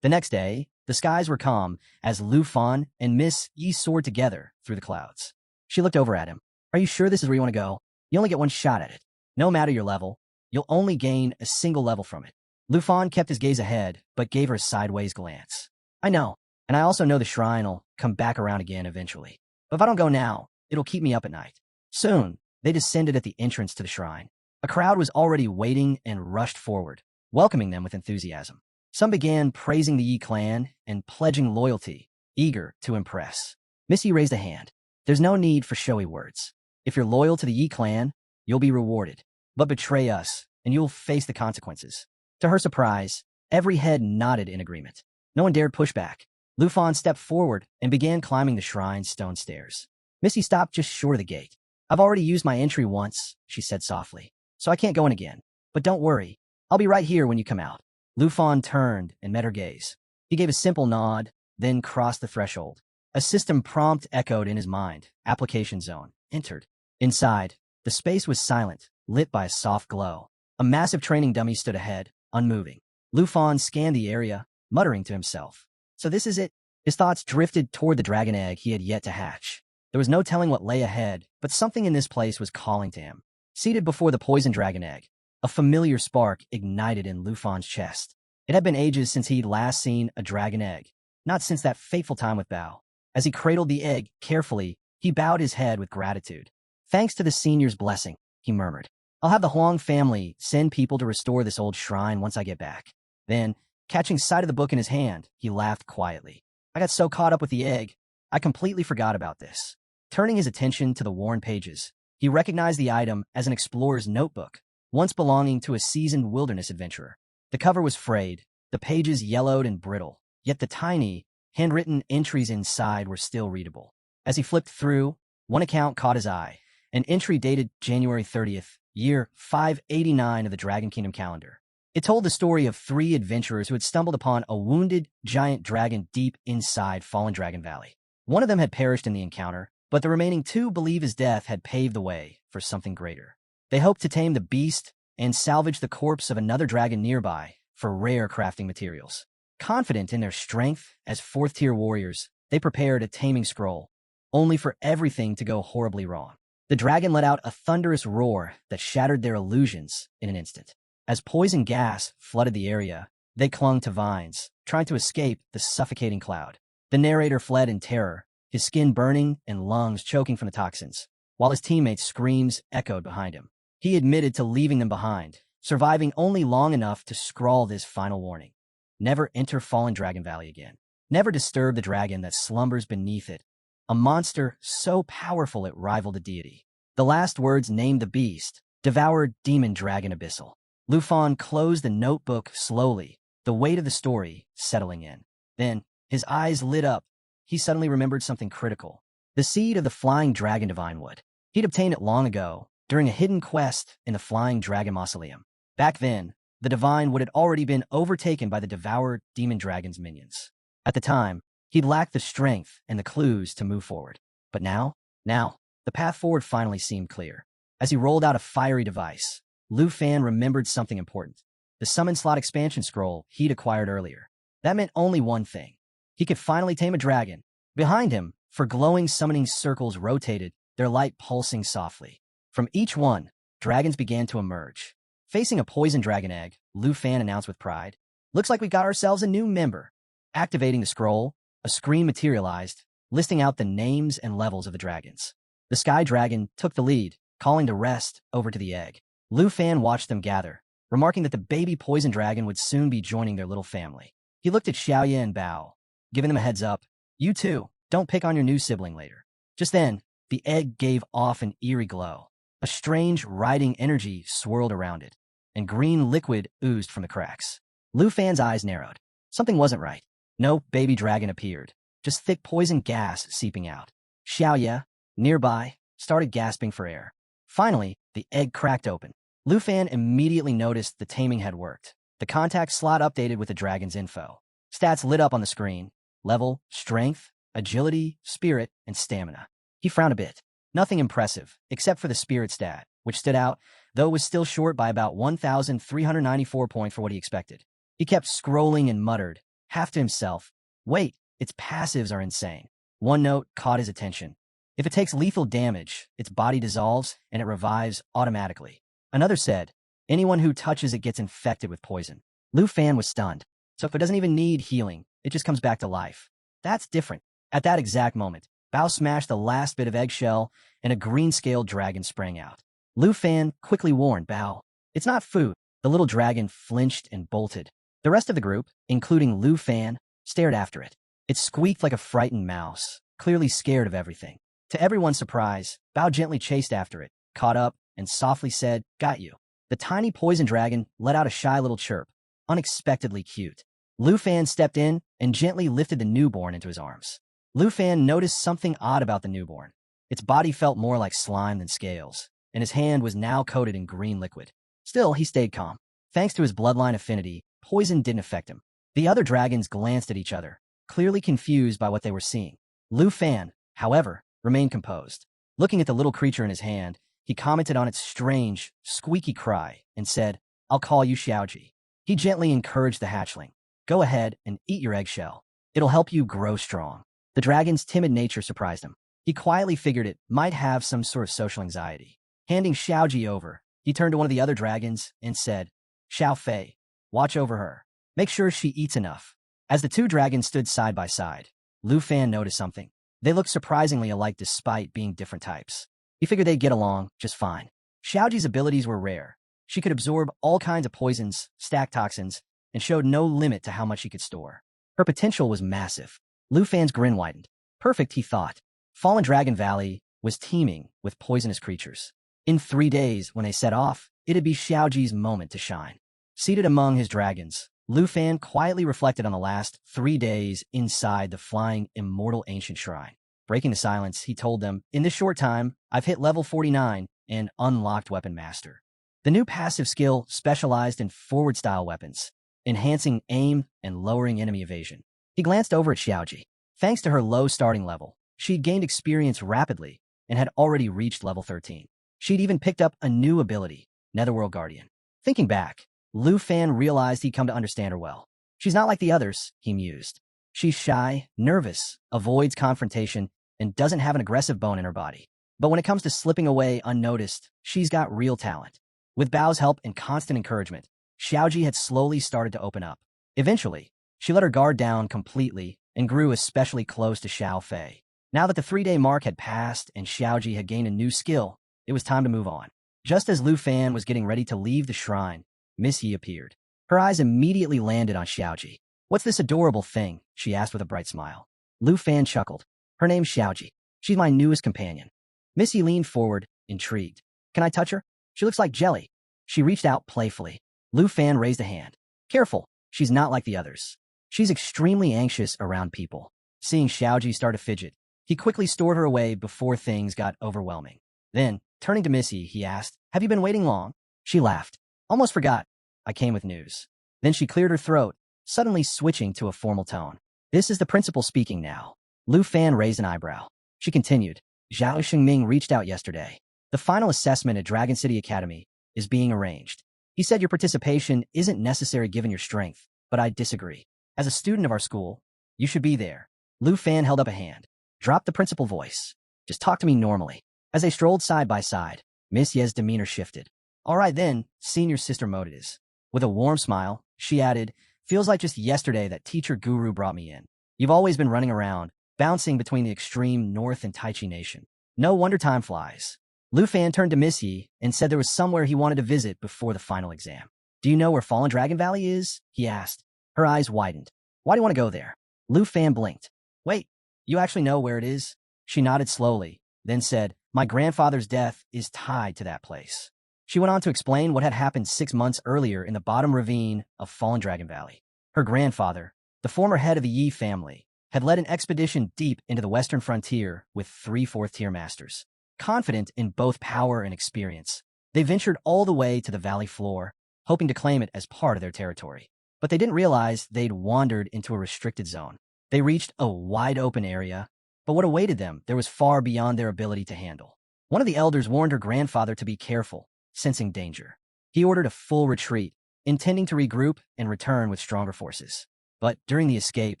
The next day, the skies were calm as Lufan and Miss Yi soared together through the clouds. She looked over at him. Are you sure this is where you want to go? You only get one shot at it. No matter your level, you'll only gain a single level from it. Lufan kept his gaze ahead, but gave her a sideways glance. I know, and I also know the shrine will come back around again eventually. But if I don't go now, it'll keep me up at night. Soon, they descended at the entrance to the shrine. A crowd was already waiting and rushed forward, welcoming them with enthusiasm. Some began praising the Yi clan and pledging loyalty, eager to impress. Missy raised a hand. There's no need for showy words. If you're loyal to the Yi clan, you'll be rewarded. But betray us, and you'll face the consequences. To her surprise, every head nodded in agreement. No one dared push back. Lufan stepped forward and began climbing the shrine's stone stairs. Missy stopped just short of the gate. I've already used my entry once, she said softly, so I can't go in again. But don't worry, I'll be right here when you come out. Lufan turned and met her gaze. He gave a simple nod, then crossed the threshold. A system prompt echoed in his mind. Application zone. Entered. Inside, the space was silent, lit by a soft glow. A massive training dummy stood ahead, unmoving. Lufan scanned the area, muttering to himself. So this is it? His thoughts drifted toward the dragon egg he had yet to hatch. There was no telling what lay ahead, but something in this place was calling to him. Seated before the poison dragon egg, a familiar spark ignited in Lufan's chest. It had been ages since he'd last seen a dragon egg, not since that fateful time with Bao. As he cradled the egg carefully, he bowed his head with gratitude. Thanks to the senior's blessing, he murmured. I'll have the Huang family send people to restore this old shrine once I get back. Then, catching sight of the book in his hand, he laughed quietly. I got so caught up with the egg, I completely forgot about this. Turning his attention to the worn pages, he recognized the item as an explorer's notebook, once belonging to a seasoned wilderness adventurer. The cover was frayed, the pages yellowed and brittle, yet the tiny, handwritten entries inside were still readable. As he flipped through, one account caught his eye, an entry dated January 30th, year 589 of the Dragon Kingdom calendar. It told the story of 3 adventurers who had stumbled upon a wounded giant dragon deep inside Fallen Dragon Valley. One of them had perished in the encounter, but the remaining 2 believe his death had paved the way for something greater. They hoped to tame the beast and salvage the corpse of another dragon nearby for rare crafting materials. Confident in their strength as 4th-tier warriors, they prepared a taming scroll, only for everything to go horribly wrong. The dragon let out a thunderous roar that shattered their illusions in an instant. As poison gas flooded the area, they clung to vines, trying to escape the suffocating cloud. The narrator fled in terror, his skin burning and lungs choking from the toxins, while his teammates' screams echoed behind him. He admitted to leaving them behind, surviving only long enough to scrawl this final warning. Never enter Fallen Dragon Valley again. Never disturb the dragon that slumbers beneath it, a monster so powerful it rivaled a deity. The last words named the beast, devoured demon dragon abyssal. Lufan closed the notebook slowly, the weight of the story settling in. Then, his eyes lit up. He suddenly remembered something critical. The seed of the flying dragon divine wood. He'd obtained it long ago, during a hidden quest in the Flying Dragon Mausoleum. Back then, the divine wood had already been overtaken by the devoured demon dragon's minions. At the time, He'd lacked the strength and the clues to move forward. But now, the path forward finally seemed clear. As he rolled out a fiery device, Lu Fan remembered something important. The summon slot expansion scroll he'd acquired earlier. That meant only one thing. He could finally tame a dragon. Behind him, four glowing summoning circles rotated, their light pulsing softly. From each one, dragons began to emerge. Facing a poison dragon egg, Lu Fan announced with pride, "Looks like we got ourselves a new member." Activating the scroll, a screen materialized, listing out the names and levels of the dragons. The Sky Dragon took the lead, calling the rest over to the egg. Lu Fan watched them gather, remarking that the baby poison dragon would soon be joining their little family. He looked at Xiaoye and Bao, giving them a heads up. "You too, don't pick on your new sibling later." Just then, the egg gave off an eerie glow. A strange, riding energy swirled around it, and green liquid oozed from the cracks. Lu Fan's eyes narrowed. Something wasn't right. No baby dragon appeared, just thick poison gas seeping out. Xiaoye, nearby, started gasping for air. Finally, the egg cracked open. Lu Fan immediately noticed the taming had worked. The contact slot updated with the dragon's info. Stats lit up on the screen: level, strength, agility, spirit, and stamina. He frowned a bit. Nothing impressive, except for the spirit stat, which stood out, though it was still short by about 1,394 points for what he expected. He kept scrolling and muttered, half to himself, "Wait, its passives are insane." One note caught his attention. If it takes lethal damage, its body dissolves and it revives automatically. Another said, anyone who touches it gets infected with poison. Lu Fan was stunned. So if it doesn't even need healing, it just comes back to life. That's different. At that exact moment, Bao smashed the last bit of eggshell, and a green-scaled dragon sprang out. Lu Fan quickly warned Bao, "It's not food." The little dragon flinched and bolted. The rest of the group, including Lu Fan, stared after it. It squeaked like a frightened mouse, clearly scared of everything. To everyone's surprise, Bao gently chased after it, caught up, and softly said, "Got you." The tiny poison dragon let out a shy little chirp, unexpectedly cute. Lu Fan stepped in and gently lifted the newborn into his arms. Lu Fan noticed something odd about the newborn. Its body felt more like slime than scales, and his hand was now coated in green liquid. Still, he stayed calm. Thanks to his bloodline affinity, poison didn't affect him. The other dragons glanced at each other, clearly confused by what they were seeing. Lu Fan, however, remained composed. Looking at the little creature in his hand, he commented on its strange, squeaky cry and said, "I'll call you Xiaoji." He gently encouraged the hatchling. "Go ahead and eat your eggshell. It'll help you grow strong." The dragon's timid nature surprised him. He quietly figured it might have some sort of social anxiety. Handing Xiaoji over, he turned to one of the other dragons and said, "Xiao Fei, watch over her. Make sure she eats enough." As the two dragons stood side by side, Lu Fan noticed something. They looked surprisingly alike despite being different types. He figured they'd get along just fine. Xiaoji's abilities were rare. She could absorb all kinds of poisons, stack toxins, and showed no limit to how much she could store. Her potential was massive. Lu Fan's grin widened. Perfect, he thought. Fallen Dragon Valley was teeming with poisonous creatures. In 3 days, when they set off, it'd be Xiaoji's moment to shine. Seated among his dragons, Lu Fan quietly reflected on the last 3 days inside the flying immortal ancient shrine. Breaking the silence, he told them, "In this short time, I've hit level 49 and unlocked Weapon Master." The new passive skill specialized in forward-style weapons, enhancing aim and lowering enemy evasion. He glanced over at Xiaoji. Thanks to her low starting level, she'd gained experience rapidly and had already reached level 13. She'd even picked up a new ability, Netherworld Guardian. Thinking back, Lu Fan realized he'd come to understand her well. She's not like the others, he mused. She's shy, nervous, avoids confrontation, and doesn't have an aggressive bone in her body. But when it comes to slipping away unnoticed, she's got real talent. With Bao's help and constant encouragement, Xiaoji had slowly started to open up. Eventually, she let her guard down completely and grew especially close to Xiao Fei. Now that the 3-day mark had passed and Xiaoji had gained a new skill, it was time to move on. Just as Lu Fan was getting ready to leave the shrine, Miss Yi appeared. Her eyes immediately landed on Xiaoji. "What's this adorable thing?" she asked with a bright smile. Lu Fan chuckled. "Her name's Xiaoji. She's my newest companion." Miss Yi leaned forward, intrigued. "Can I touch her? She looks like jelly." She reached out playfully. Lu Fan raised a hand. "Careful, she's not like the others. She's extremely anxious around people." Seeing Xiaoji start to fidget, he quickly stored her away before things got overwhelming. Then, turning to Missy, he asked, "Have you been waiting long?" She laughed. "Almost forgot. I came with news." Then she cleared her throat, suddenly switching to a formal tone. This is the principal speaking now. Lu Fan raised an eyebrow. She continued, Zhao Xingming reached out yesterday. The final assessment at Dragon City Academy is being arranged. He said your participation isn't necessary given your strength, but I disagree. As a student of our school, you should be there. Lu Fan held up a hand. Drop the principal voice. Just talk to me normally. As they strolled side by side, Miss Ye's demeanor shifted. All right then, senior sister mode it is. With a warm smile, she added, feels like just yesterday that teacher guru brought me in. You've always been running around, bouncing between the extreme north and Taichi Nation. No wonder time flies. Lu Fan turned to Miss Yi and said there was somewhere he wanted to visit before the final exam. Do you know where Fallen Dragon Valley is? He asked. Her eyes widened. Why do you want to go there? Lu Fan blinked. Wait, you actually know where it is? She nodded slowly, then said, my grandfather's death is tied to that place. She went on to explain what had happened 6 months earlier in the bottom ravine of Fallen Dragon Valley. Her grandfather, the former head of the Yi family, had led an expedition deep into the western frontier with 3 fourth-tier masters. Confident in both power and experience, they ventured all the way to the valley floor, hoping to claim it as part of their territory. But they didn't realize they'd wandered into a restricted zone. They reached a wide-open area, but what awaited them there was far beyond their ability to handle. One of the elders warned her grandfather to be careful, sensing danger. He ordered a full retreat, intending to regroup and return with stronger forces. But during the escape,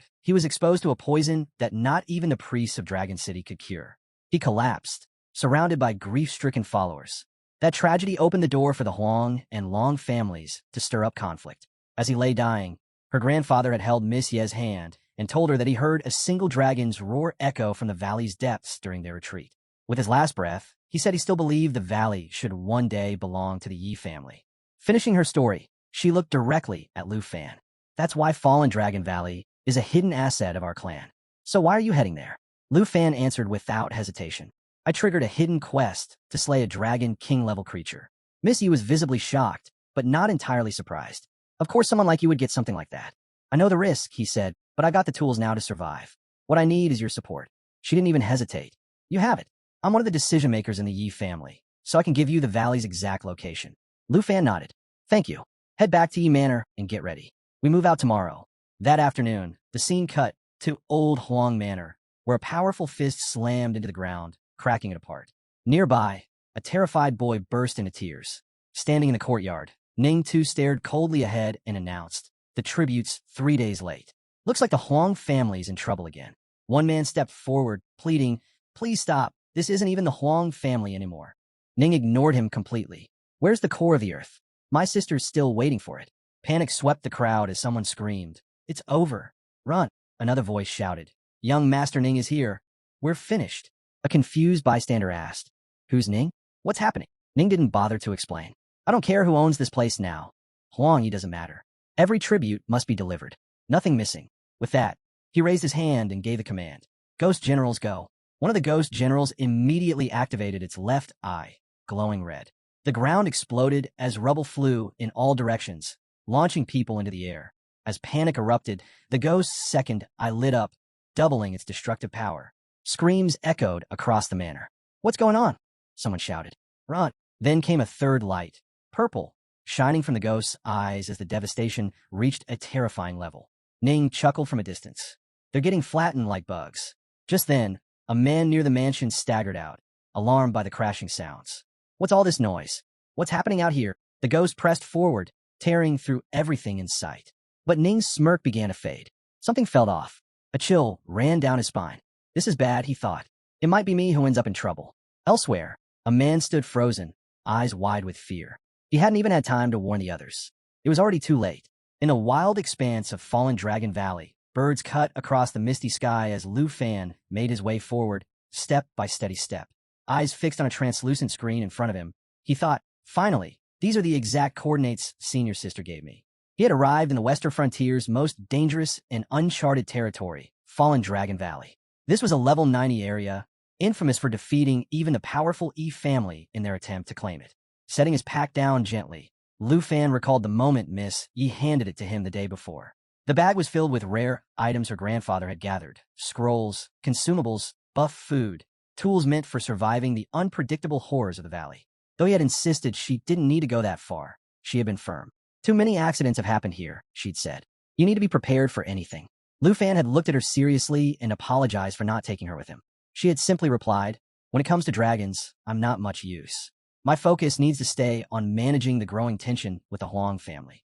he was exposed to a poison that not even the priests of Dragon City could cure. He collapsed, surrounded by grief-stricken followers. That tragedy opened the door for the Huang and Long families to stir up conflict. As he lay dying, her grandfather had held Miss Ye's hand and told her that he heard a single dragon's roar echo from the valley's depths during their retreat. With his last breath, he said he still believed the valley should one day belong to the Yi family. Finishing her story, she looked directly at Lu Fan. That's why Fallen Dragon Valley is a hidden asset of our clan. So why are you heading there? Lu Fan answered without hesitation. I triggered a hidden quest to slay a dragon king-level creature. Miss Yi was visibly shocked, but not entirely surprised. Of course someone like you would get something like that. I know the risk, he said, but I got the tools now to survive. What I need is your support. She didn't even hesitate. You have it. I'm one of the decision-makers in the Yi family, so I can give you the valley's exact location. Lu Fan nodded. Thank you. Head back to Yi Manor and get ready. We move out tomorrow. That afternoon, the scene cut to Old Huang Manor, where a powerful fist slammed into the ground, cracking it apart. Nearby, a terrified boy burst into tears. Standing in the courtyard, Ning Tu stared coldly ahead and announced, the tribute's 3 days late. Looks like the Huang family's in trouble again. One man stepped forward, pleading, please stop. This isn't even the Huang family anymore. Ning ignored him completely. Where's the core of the earth? My sister's still waiting for it. Panic swept the crowd as someone screamed, it's over. Run. Another voice shouted, young Master Ning is here. We're finished. A confused bystander asked, who's Ning? What's happening? Ning didn't bother to explain. I don't care who owns this place now. Huang Yi doesn't matter. Every tribute must be delivered. Nothing missing. With that, he raised his hand and gave the command. Ghost generals go. One of the ghost generals immediately activated its left eye, glowing red. The ground exploded as rubble flew in all directions, launching people into the air. As panic erupted, the ghost's second eye lit up, doubling its destructive power. Screams echoed across the manor. What's going on? Someone shouted. Run. Then came a third light, purple, shining from the ghost's eyes as the devastation reached a terrifying level. Ning chuckled from a distance. They're getting flattened like bugs. Just then, a man near the mansion staggered out, alarmed by the crashing sounds. What's all this noise? What's happening out here? The ghost pressed forward, tearing through everything in sight. But Ning's smirk began to fade. Something felt off. A chill ran down his spine. This is bad, he thought. It might be me who ends up in trouble. Elsewhere, a man stood frozen, eyes wide with fear. He hadn't even had time to warn the others. It was already too late. In a wild expanse of Fallen Dragon Valley, birds cut across the misty sky as Lu Fan made his way forward, step by steady step. Eyes fixed on a translucent screen in front of him, he thought, finally, these are the exact coordinates senior sister gave me. He had arrived in the western frontier's most dangerous and uncharted territory, Fallen Dragon Valley. This was a level 90 area, infamous for defeating even the powerful Yi family in their attempt to claim it. Setting his pack down gently, Lu Fan recalled the moment Miss Yi handed it to him the day before. The bag was filled with rare items her grandfather had gathered, scrolls, consumables, buff food, tools meant for surviving the unpredictable horrors of the valley. Though he had insisted she didn't need to go that far, she had been firm. Too many accidents have happened here, she'd said. You need to be prepared for anything. Lu Fan had looked at her seriously and apologized for not taking her with him. She had simply replied, "When it comes to dragons, I'm not much use. My focus needs to stay on managing the growing tension with the Huang family."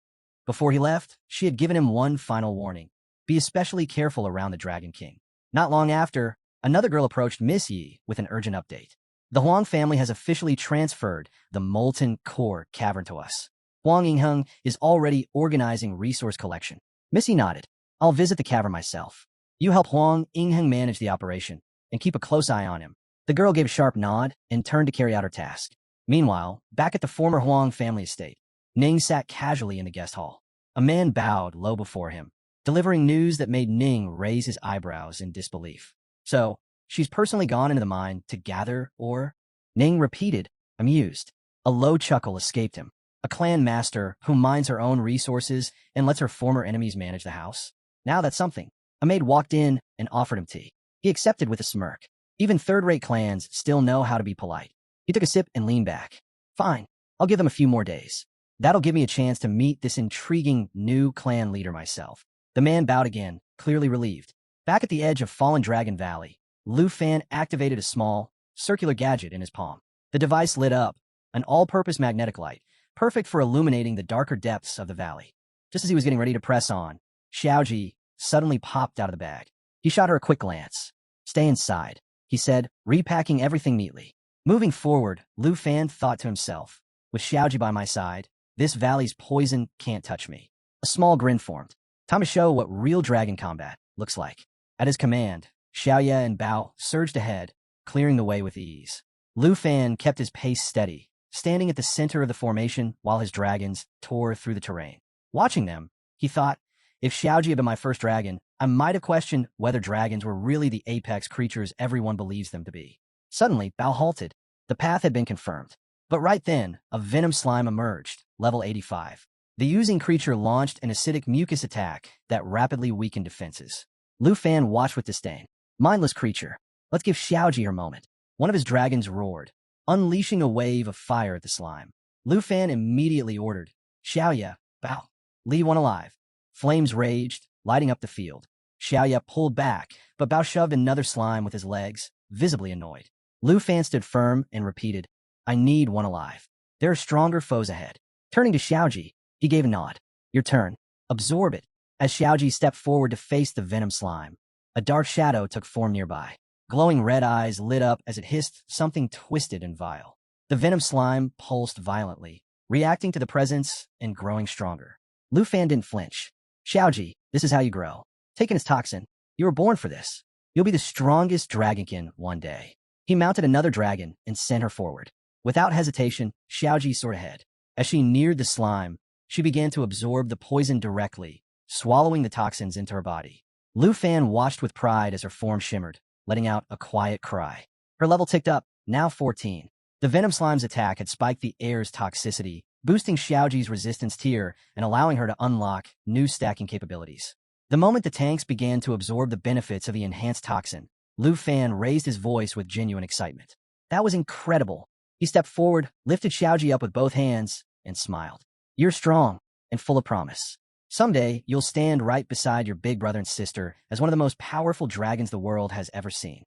Before he left, she had given him one final warning: be especially careful around the Dragon King. Not long after, another girl approached Miss Yi with an urgent update. "The Huang family has officially transferred the Molten Core cavern to us. Huang Yingheng is already organizing resource collection." Miss Yi nodded. "I'll visit the cavern myself. You help Huang Yingheng manage the operation and keep a close eye on him." The girl gave a sharp nod and turned to carry out her task. Meanwhile, back at the former Huang family estate, Ning sat casually in the guest hall. A man bowed low before him, delivering news that made Ning raise his eyebrows in disbelief. "So, she's personally gone into the mine to gather ore?" Ning repeated, amused. A low chuckle escaped him. "A clan master who mines her own resources and lets her former enemies manage the house? Now that's something." A maid walked in and offered him tea. He accepted with a smirk. Even third-rate clans still know how to be polite. He took a sip and leaned back. "Fine, I'll give them a few more days. That'll give me a chance to meet this intriguing new clan leader myself." The man bowed again, clearly relieved. Back at the edge of Fallen Dragon Valley, Lu Fan activated a small, circular gadget in his palm. The device lit up, an all-purpose magnetic light, perfect for illuminating the darker depths of the valley. Just as he was getting ready to press on, Xiaoji suddenly popped out of the bag. He shot her a quick glance. "Stay inside," he said, repacking everything neatly. Moving forward, Lu Fan thought to himself, "With Xiaoji by my side, this valley's poison can't touch me." A small grin formed. Time to show what real dragon combat looks like. At his command, Xiaoye and Bao surged ahead, clearing the way with ease. Lu Fan kept his pace steady, standing at the center of the formation while his dragons tore through the terrain. Watching them, he thought, if Xiaoji had been my first dragon, I might have questioned whether dragons were really the apex creatures everyone believes them to be. Suddenly, Bao halted. The path had been confirmed. But right then, a venom slime emerged, level 85. The oozing creature launched an acidic mucus attack that rapidly weakened defenses. Lu Fan watched with disdain. "Mindless creature. Let's give Xiaoji her moment." One of his dragons roared, unleashing a wave of fire at the slime. Lu Fan immediately ordered, "Xiaoye, Bao, leave one alive." Flames raged, lighting up the field. Xiaoye pulled back, but Bao shoved another slime with his legs, visibly annoyed. Lu Fan stood firm and repeated, "I need one alive. There are stronger foes ahead." Turning to Xiaoji, he gave a nod. "Your turn. Absorb it." As Xiaoji stepped forward to face the venom slime, a dark shadow took form nearby. Glowing red eyes lit up as it hissed something twisted and vile. The venom slime pulsed violently, reacting to the presence and growing stronger. Lu Fan didn't flinch. "Xiaoji, this is how you grow. Taking his toxin, you were born for this. You'll be the strongest dragonkin one day." He mounted another dragon and sent her forward. Without hesitation, Xiaoji soared ahead. As she neared the slime, she began to absorb the poison directly, swallowing the toxins into her body. Lu Fan watched with pride as her form shimmered, letting out a quiet cry. Her level ticked up, now 14. The venom slime's attack had spiked the air's toxicity, boosting Xiaoji's resistance tier and allowing her to unlock new stacking capabilities. The moment the tanks began to absorb the benefits of the enhanced toxin, Lu Fan raised his voice with genuine excitement. "That was incredible." He stepped forward, lifted Xiaoji up with both hands, and smiled. "You're strong and full of promise. Someday, you'll stand right beside your big brother and sister as one of the most powerful dragons the world has ever seen."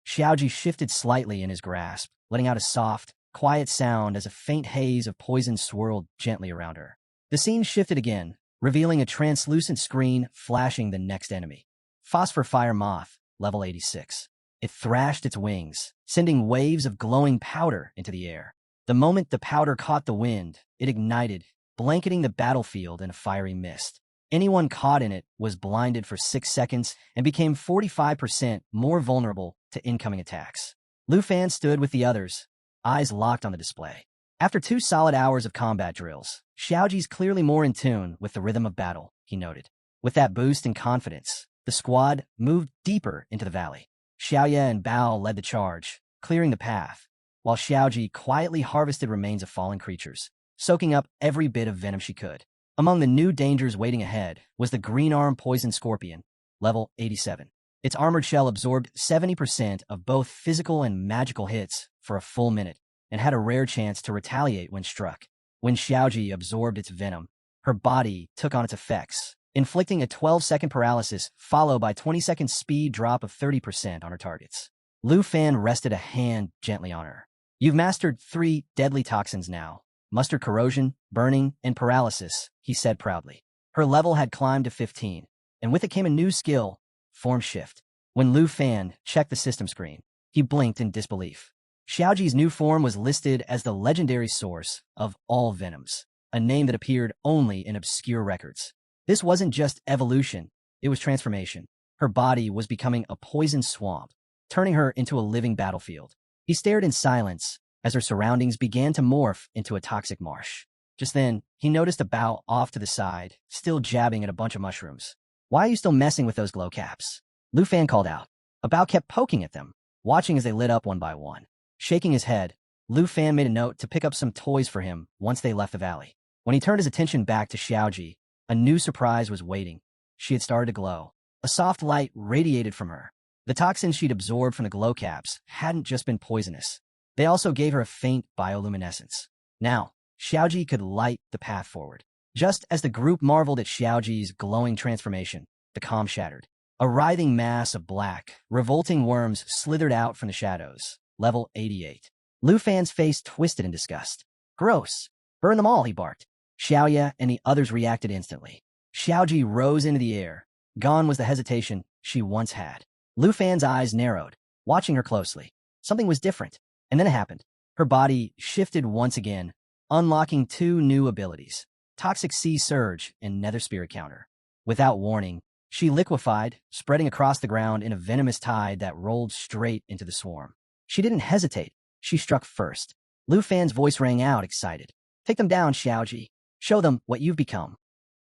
Xiaoji shifted slightly in his grasp, letting out a soft, quiet sound as a faint haze of poison swirled gently around her. The scene shifted again, revealing a translucent screen flashing the next enemy. Phosphor Fire Moth, level 86. It thrashed its wings, sending waves of glowing powder into the air. The moment the powder caught the wind, it ignited, blanketing the battlefield in a fiery mist. Anyone caught in it was blinded for 6 seconds and became 45% more vulnerable to incoming attacks. Lu Fan stood with the others, eyes locked on the display. After 2 solid hours of combat drills, Xiaoji's clearly more in tune with the rhythm of battle, he noted. With that boost in confidence, the squad moved deeper into the valley. Xiaoye and Bao led the charge, clearing the path, while Xiaoji quietly harvested remains of fallen creatures, soaking up every bit of venom she could. Among the new dangers waiting ahead was the green-arm poison scorpion, level 87. Its armored shell absorbed 70% of both physical and magical hits for a full minute, and had a rare chance to retaliate when struck. When Xiaoji absorbed its venom, her body took on its effects, inflicting a 12-second paralysis followed by 20-second speed drop of 30% on her targets. Lu Fan rested a hand gently on her. You've mastered 3 deadly toxins now. Mustard corrosion, burning, and paralysis, he said proudly. Her level had climbed to 15, and with it came a new skill, form shift. When Lu Fan checked the system screen, he blinked in disbelief. Xiaoji's new form was listed as the legendary source of all venoms, a name that appeared only in obscure records. This wasn't just evolution, it was transformation. Her body was becoming a poison swamp, turning her into a living battlefield. He stared in silence as her surroundings began to morph into a toxic marsh. Just then, he noticed a Bao off to the side, still jabbing at a bunch of mushrooms. Why are you still messing with those glow caps? Lu Fan called out. A Bao kept poking at them, watching as they lit up one by one. Shaking his head, Lu Fan made a note to pick up some toys for him once they left the valley. When he turned his attention back to Xiaoji, a new surprise was waiting. She had started to glow. A soft light radiated from her. The toxins she'd absorbed from the glow caps hadn't just been poisonous. They also gave her a faint bioluminescence. Now, Xiaoji could light the path forward. Just as the group marveled at Xiaoji's glowing transformation, the calm shattered. A writhing mass of black, revolting worms slithered out from the shadows. Level 88. Lu Fan's face twisted in disgust. Gross. Burn them all, he barked. Xiaoya and the others reacted instantly. Xiaoji rose into the air. Gone was the hesitation she once had. Lu Fan's eyes narrowed, watching her closely. Something was different. And then it happened. Her body shifted once again, unlocking 2 new abilities, Toxic Sea Surge and Nether Spirit Counter. Without warning, she liquefied, spreading across the ground in a venomous tide that rolled straight into the swarm. She didn't hesitate. She struck first. Lu Fan's voice rang out, excited. Take them down, Xiaoji. Show them what you've become.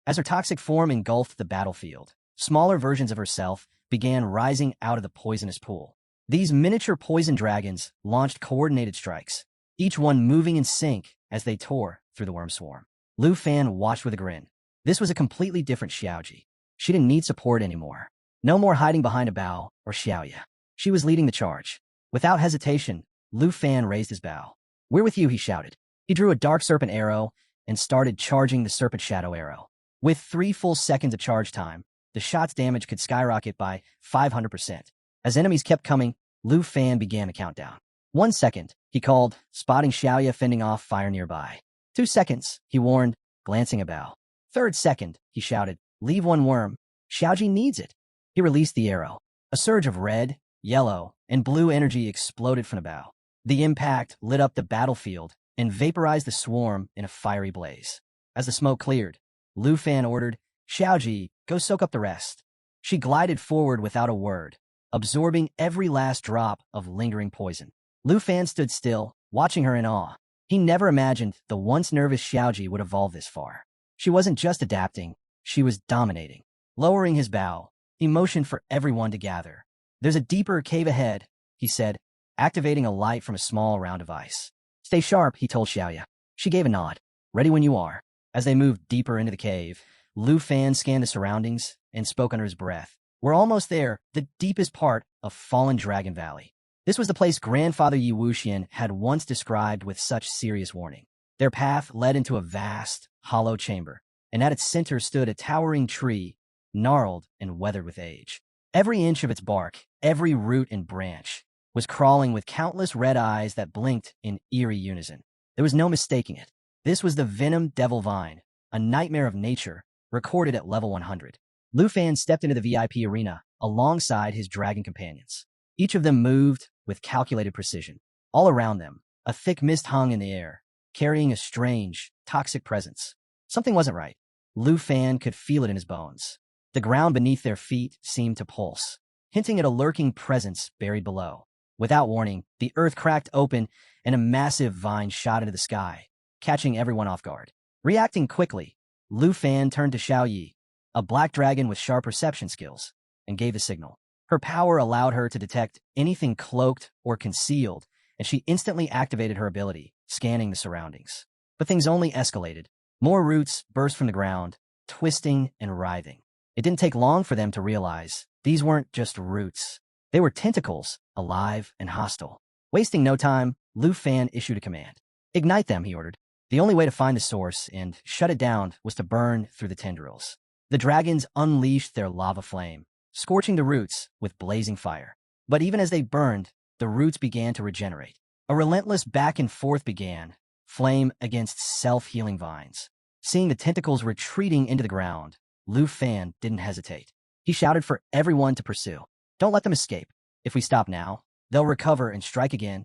As her toxic form engulfed the battlefield, smaller versions of herself began rising out of the poisonous pool. These miniature poison dragons launched coordinated strikes, each one moving in sync as they tore through the worm swarm. Lu Fan watched with a grin. This was a completely different Xiaoji. She didn't need support anymore. No more hiding behind a Bao or Xiaoya. She was leading the charge. Without hesitation, Lu Fan raised his Bao. We're with you, he shouted. He drew a dark serpent arrow and started charging the serpent shadow arrow. With 3 full seconds of charge time, the shot's damage could skyrocket by 500%. As enemies kept coming, Lu Fan began the countdown. 1 second, he called, spotting Xiaoya fending off fire nearby. 2 seconds, he warned, glancing about. 3rd second, he shouted, leave 1 worm. Xiaoji needs it. He released the arrow. A surge of red, yellow, and blue energy exploded from the Bao. The impact lit up the battlefield and vaporized the swarm in a fiery blaze. As the smoke cleared, Lu Fan ordered, Xiaoji, go soak up the rest. She glided forward without a word, absorbing every last drop of lingering poison. Lu Fan stood still, watching her in awe. He never imagined the once nervous Xiaoji would evolve this far. She wasn't just adapting, she was dominating. Lowering his Bao, he motioned for everyone to gather. There's a deeper cave ahead, he said, activating a light from a small round device. Stay sharp, he told Xiaoya. She gave a nod. Ready when you are. As they moved deeper into the cave, Lu Fan scanned the surroundings and spoke under his breath. We're almost there, the deepest part of Fallen Dragon Valley. This was the place Grandfather Yi Wuxian had once described with such serious warning. Their path led into a vast, hollow chamber, and at its center stood a towering tree, gnarled and weathered with age. Every inch of its bark, every root and branch, was crawling with countless red eyes that blinked in eerie unison. There was no mistaking it. This was the Venom Devil Vine, a nightmare of nature, recorded at level 100. Lu Fan stepped into the VIP arena alongside his dragon companions. Each of them moved with calculated precision. All around them, a thick mist hung in the air, carrying a strange, toxic presence. Something wasn't right. Lu Fan could feel it in his bones. The ground beneath their feet seemed to pulse, hinting at a lurking presence buried below. Without warning, the earth cracked open and a massive vine shot into the sky, catching everyone off guard. Reacting quickly, Lu Fan turned to Xiao Yi, a black dragon with sharp perception skills, and gave the signal. Her power allowed her to detect anything cloaked or concealed, and she instantly activated her ability, scanning the surroundings. But things only escalated. More roots burst from the ground, twisting and writhing. It didn't take long for them to realize these weren't just roots. They were tentacles, alive and hostile. Wasting no time, Lu Fan issued a command. Ignite them, he ordered. The only way to find the source and shut it down was to burn through the tendrils. The dragons unleashed their lava flame, scorching the roots with blazing fire. But even as they burned, the roots began to regenerate. A relentless back and forth began, flame against self-healing vines. Seeing the tentacles retreating into the ground, Lu Fan didn't hesitate. He shouted for everyone to pursue. Don't let them escape. If we stop now, they'll recover and strike again.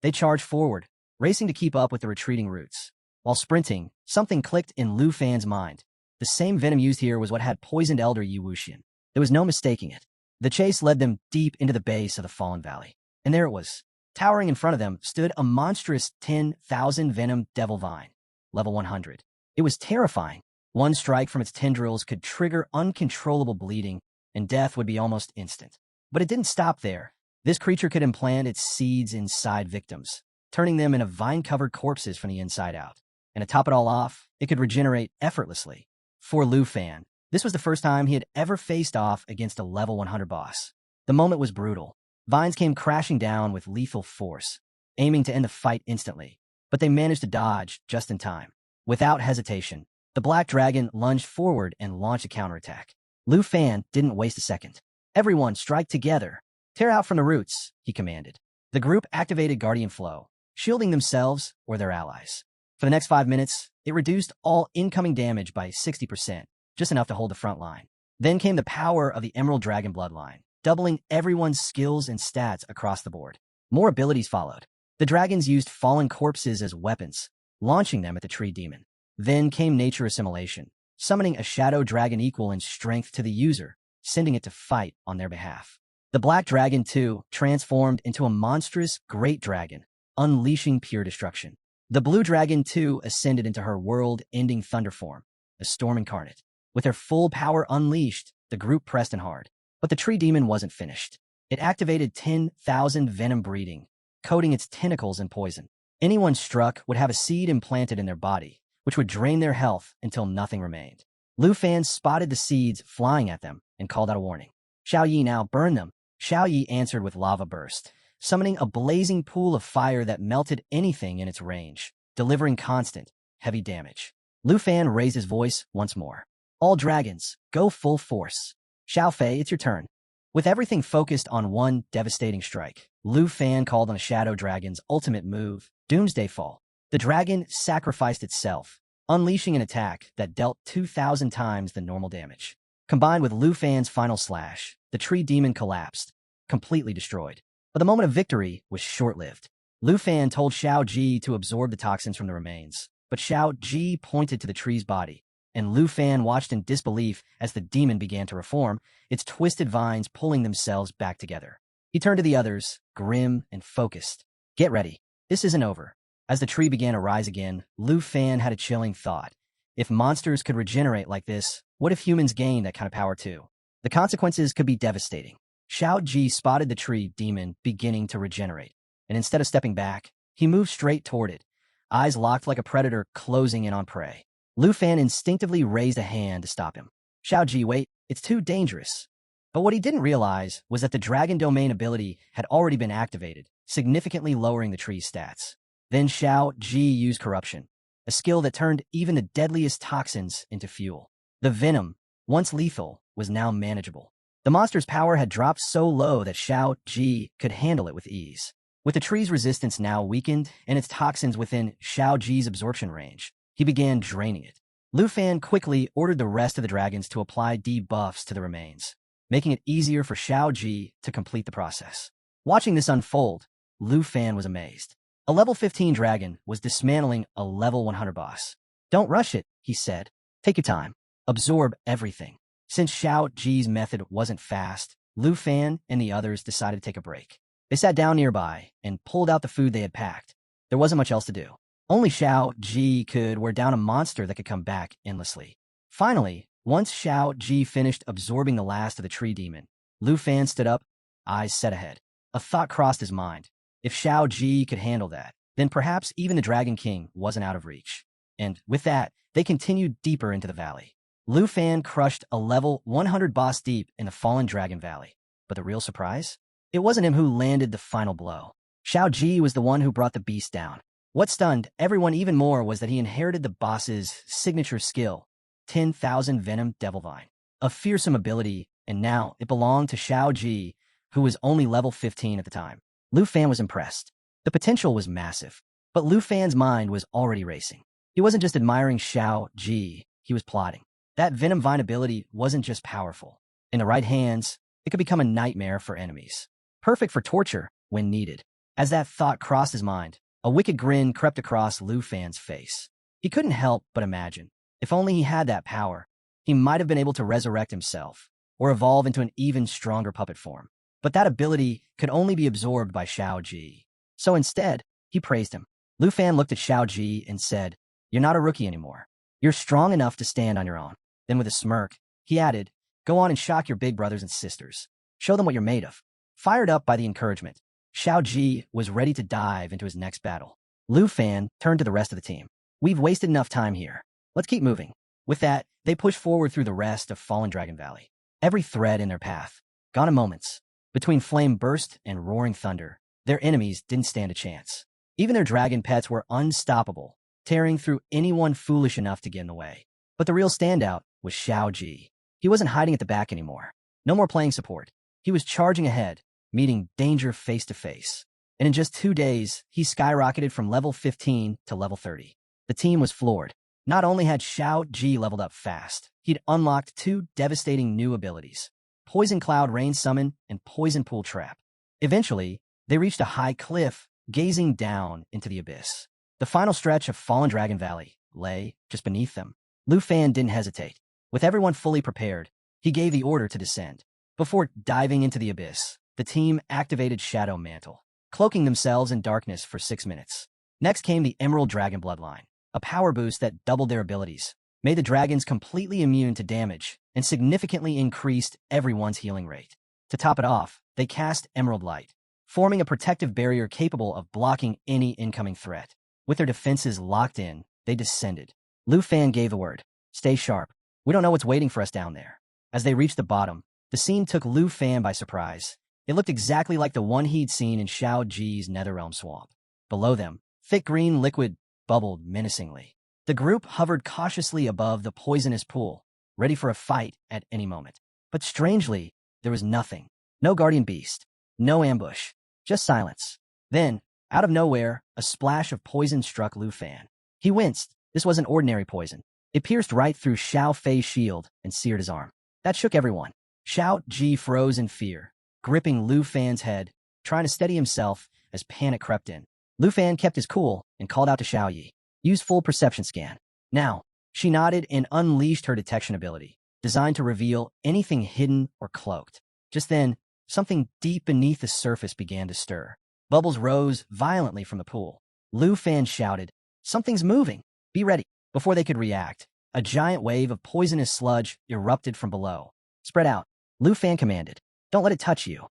They charged forward, racing to keep up with the retreating roots. While sprinting, something clicked in Lu Fan's mind. The same venom used here was what had poisoned Elder Yi Wuxian. There was no mistaking it. The chase led them deep into the base of the fallen valley. And there it was. Towering in front of them stood a monstrous 10,000 venom devil vine, level 100. It was terrifying. One strike from its tendrils could trigger uncontrollable bleeding, and death would be almost instant. But it didn't stop there. This creature could implant its seeds inside victims, turning them into vine-covered corpses from the inside out. And to top it all off, it could regenerate effortlessly. For Lu Fan, this was the first time he had ever faced off against a level 100 boss. The moment was brutal. Vines came crashing down with lethal force, aiming to end the fight instantly, but they managed to dodge just in time. Without hesitation, the black dragon lunged forward and launched a counterattack. Lu Fan didn't waste a second. Everyone strike together. Tear out from the roots, he commanded. The group activated Guardian Flow, shielding themselves or their allies. For the next 5 minutes, it reduced all incoming damage by 60%, just enough to hold the front line. Then came the power of the Emerald Dragon bloodline, doubling everyone's skills and stats across the board. More abilities followed. The dragons used fallen corpses as weapons, launching them at the tree demon. Then came nature assimilation, summoning a shadow dragon equal in strength to the user, sending it to fight on their behalf. The black dragon, too, transformed into a monstrous great dragon, unleashing pure destruction. The blue dragon, too, ascended into her world-ending thunder form, a storm incarnate. With their full power unleashed, the group pressed in hard. But the tree demon wasn't finished. It activated 10,000 venom breeding, coating its tentacles in poison. Anyone struck would have a seed implanted in their body, which would drain their health until nothing remained. Lu Fan spotted the seeds flying at them and called out a warning. Xiao Yi, now burn them. Xiao Yi answered with lava burst, summoning a blazing pool of fire that melted anything in its range, delivering constant, heavy damage. Lu Fan raised his voice once more. All dragons, go full force. Xiao Fei, it's your turn. With everything focused on one devastating strike, Lu Fan called on a shadow dragon's ultimate move, Doomsday Fall. The dragon sacrificed itself, unleashing an attack that dealt 2,000 times the normal damage. Combined with Lu Fan's final slash, the tree demon collapsed, completely destroyed. But the moment of victory was short-lived. Lu Fan told Xiao Ji to absorb the toxins from the remains, but Xiao Ji pointed to the tree's body, and Lu Fan watched in disbelief as the demon began to reform, its twisted vines pulling themselves back together. He turned to the others, grim and focused. Get ready. This isn't over. As the tree began to rise again, Lu Fan had a chilling thought. If monsters could regenerate like this, what if humans gained that kind of power too? The consequences could be devastating. Xiao Ji spotted the tree demon beginning to regenerate, and instead of stepping back, he moved straight toward it, eyes locked like a predator closing in on prey. Lu Fan instinctively raised a hand to stop him. Xiao Ji, wait, it's too dangerous. But what he didn't realize was that the Dragon Domain ability had already been activated, significantly lowering the tree's stats. Then Xiao Ji used Corruption, a skill that turned even the deadliest toxins into fuel. The venom, once lethal, was now manageable. The monster's power had dropped so low that Xiao Ji could handle it with ease. With the tree's resistance now weakened and its toxins within Xiao Ji's absorption range, he began draining it. Lu Fan quickly ordered the rest of the dragons to apply debuffs to the remains, making it easier for Xiao Ji to complete the process. Watching this unfold, Lu Fan was amazed. A level 15 dragon was dismantling a level 100 boss. Don't rush it, he said. Take your time. Absorb everything. Since Xiao Ji's method wasn't fast, Lu Fan and the others decided to take a break. They sat down nearby and pulled out the food they had packed. There wasn't much else to do. Only Xiao Ji could wear down a monster that could come back endlessly. Finally, once Xiao Ji finished absorbing the last of the tree demon, Lu Fan stood up, eyes set ahead. A thought crossed his mind. If Xiao Ji could handle that, then perhaps even the Dragon King wasn't out of reach. And with that, they continued deeper into the valley. Lu Fan crushed a level 100 boss deep in the fallen Dragon Valley. But the real surprise? It wasn't him who landed the final blow. Xiao Ji was the one who brought the beast down. What stunned everyone even more was that he inherited the boss's signature skill, 10,000 Venom Devil Vine, a fearsome ability, and now it belonged to Xiao Ji, who was only level 15 at the time. Lu Fan was impressed. The potential was massive, but Lu Fan's mind was already racing. He wasn't just admiring Xiao Ji, he was plotting. That Venom Vine ability wasn't just powerful. In the right hands, it could become a nightmare for enemies. Perfect for torture when needed. As that thought crossed his mind, a wicked grin crept across Lu Fan's face. He couldn't help but imagine, if only he had that power, he might have been able to resurrect himself, or evolve into an even stronger puppet form. But that ability could only be absorbed by Xiao Ji. So instead, he praised him. Lu Fan looked at Xiao Ji and said, "You're not a rookie anymore. You're strong enough to stand on your own." Then with a smirk, he added, "Go on and shock your big brothers and sisters. Show them what you're made of." Fired up by the encouragement, Xiao Ji was ready to dive into his next battle. Lu Fan turned to the rest of the team. "We've wasted enough time here. Let's keep moving." With that, they pushed forward through the rest of Fallen Dragon Valley. Every thread in their path, gone in moments. Between flame burst and roaring thunder, their enemies didn't stand a chance. Even their dragon pets were unstoppable, tearing through anyone foolish enough to get in the way. But the real standout was Xiao Ji. He wasn't hiding at the back anymore. No more playing support. He was charging ahead, meeting danger face to face. And in just 2 days, he skyrocketed from level 15 to level 30. The team was floored. Not only had Xiao Ji leveled up fast, he'd unlocked 2 devastating new abilities: Poison Cloud Rain Summon and Poison Pool Trap. Eventually, they reached a high cliff, gazing down into the abyss. The final stretch of Fallen Dragon Valley lay just beneath them. Lu Fan didn't hesitate. With everyone fully prepared, he gave the order to descend. Before diving into the abyss, the team activated Shadow Mantle, cloaking themselves in darkness for 6 minutes. Next came the Emerald Dragon Bloodline, a power boost that doubled their abilities, made the dragons completely immune to damage, and significantly increased everyone's healing rate. To top it off, they cast Emerald Light, forming a protective barrier capable of blocking any incoming threat. With their defenses locked in, they descended. Lu Fan gave the word, "Stay sharp. We don't know what's waiting for us down there." As they reached the bottom, the scene took Lu Fan by surprise. It looked exactly like the one he'd seen in Xiao Ji's Netherrealm swamp. Below them, thick green liquid bubbled menacingly. The group hovered cautiously above the poisonous pool, ready for a fight at any moment. But strangely, there was nothing. No guardian beast. No ambush. Just silence. Then, out of nowhere, a splash of poison struck Lu Fan. He winced. This wasn't ordinary poison. It pierced right through Xiao Fei's shield and seared his arm. That shook everyone. Xiao Ji froze in fear, gripping Lu Fan's head, trying to steady himself as panic crept in. Lu Fan kept his cool and called out to Xiao Yi, "Use full perception scan." Now, she nodded and unleashed her detection ability, designed to reveal anything hidden or cloaked. Just then, something deep beneath the surface began to stir. Bubbles rose violently from the pool. Lu Fan shouted, "Something's moving! Be ready!" Before they could react, a giant wave of poisonous sludge erupted from below. "Spread out," Lu Fan commanded. "Don't let it touch you."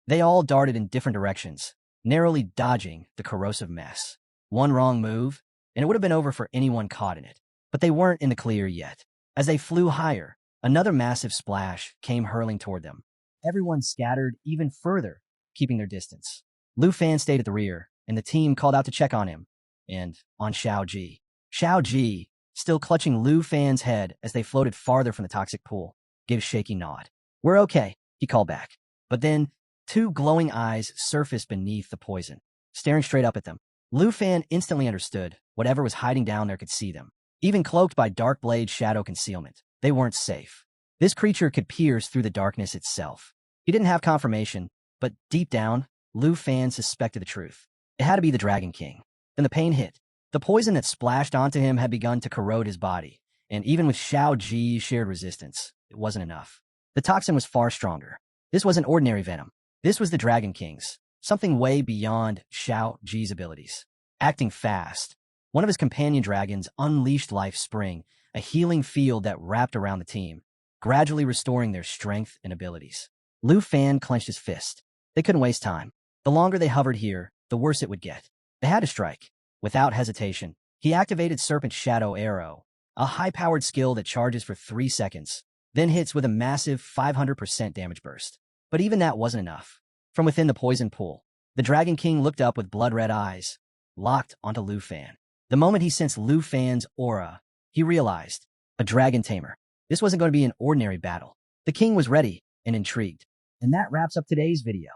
They all darted in different directions, narrowly dodging the corrosive mess. One wrong move, and it would have been over for anyone caught in it. But they weren't in the clear yet. As they flew higher, another massive splash came hurling toward them. Everyone scattered even further, keeping their distance. Lu Fan stayed at the rear, and the team called out to check on him, and on Xiao Ji. Xiao Ji, still clutching Lu Fan's head as they floated farther from the toxic pool, gave a shaky nod. "We're okay," he called back. But then, 2 glowing eyes surfaced beneath the poison, staring straight up at them. Lu Fan instantly understood whatever was hiding down there could see them. Even cloaked by Dark Blade shadow concealment, they weren't safe. This creature could pierce through the darkness itself. He didn't have confirmation, but deep down, Lu Fan suspected the truth. It had to be the Dragon King. Then the pain hit. The poison that splashed onto him had begun to corrode his body, and even with Xiao Ji's shared resistance, it wasn't enough. The toxin was far stronger. This wasn't ordinary venom. This was the Dragon King's, something way beyond Xiao Ji's abilities. Acting fast, one of his companion dragons unleashed Life Spring, a healing field that wrapped around the team, gradually restoring their strength and abilities. Lu Fan clenched his fist. They couldn't waste time. The longer they hovered here, the worse it would get. They had to strike. Without hesitation, he activated Serpent Shadow Arrow, a high-powered skill that charges for 3 seconds, then hits with a massive 500% damage burst. But even that wasn't enough. From within the poison pool, the Dragon King looked up with blood-red eyes, locked onto Lu Fan. The moment he sensed Lu Fan's aura, he realized a dragon tamer. This wasn't going to be an ordinary battle. The king was ready and intrigued. And that wraps up today's video.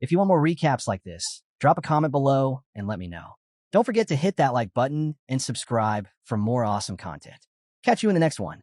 If you want more recaps like this, drop a comment below and let me know. Don't forget to hit that like button and subscribe for more awesome content. Catch you in the next one.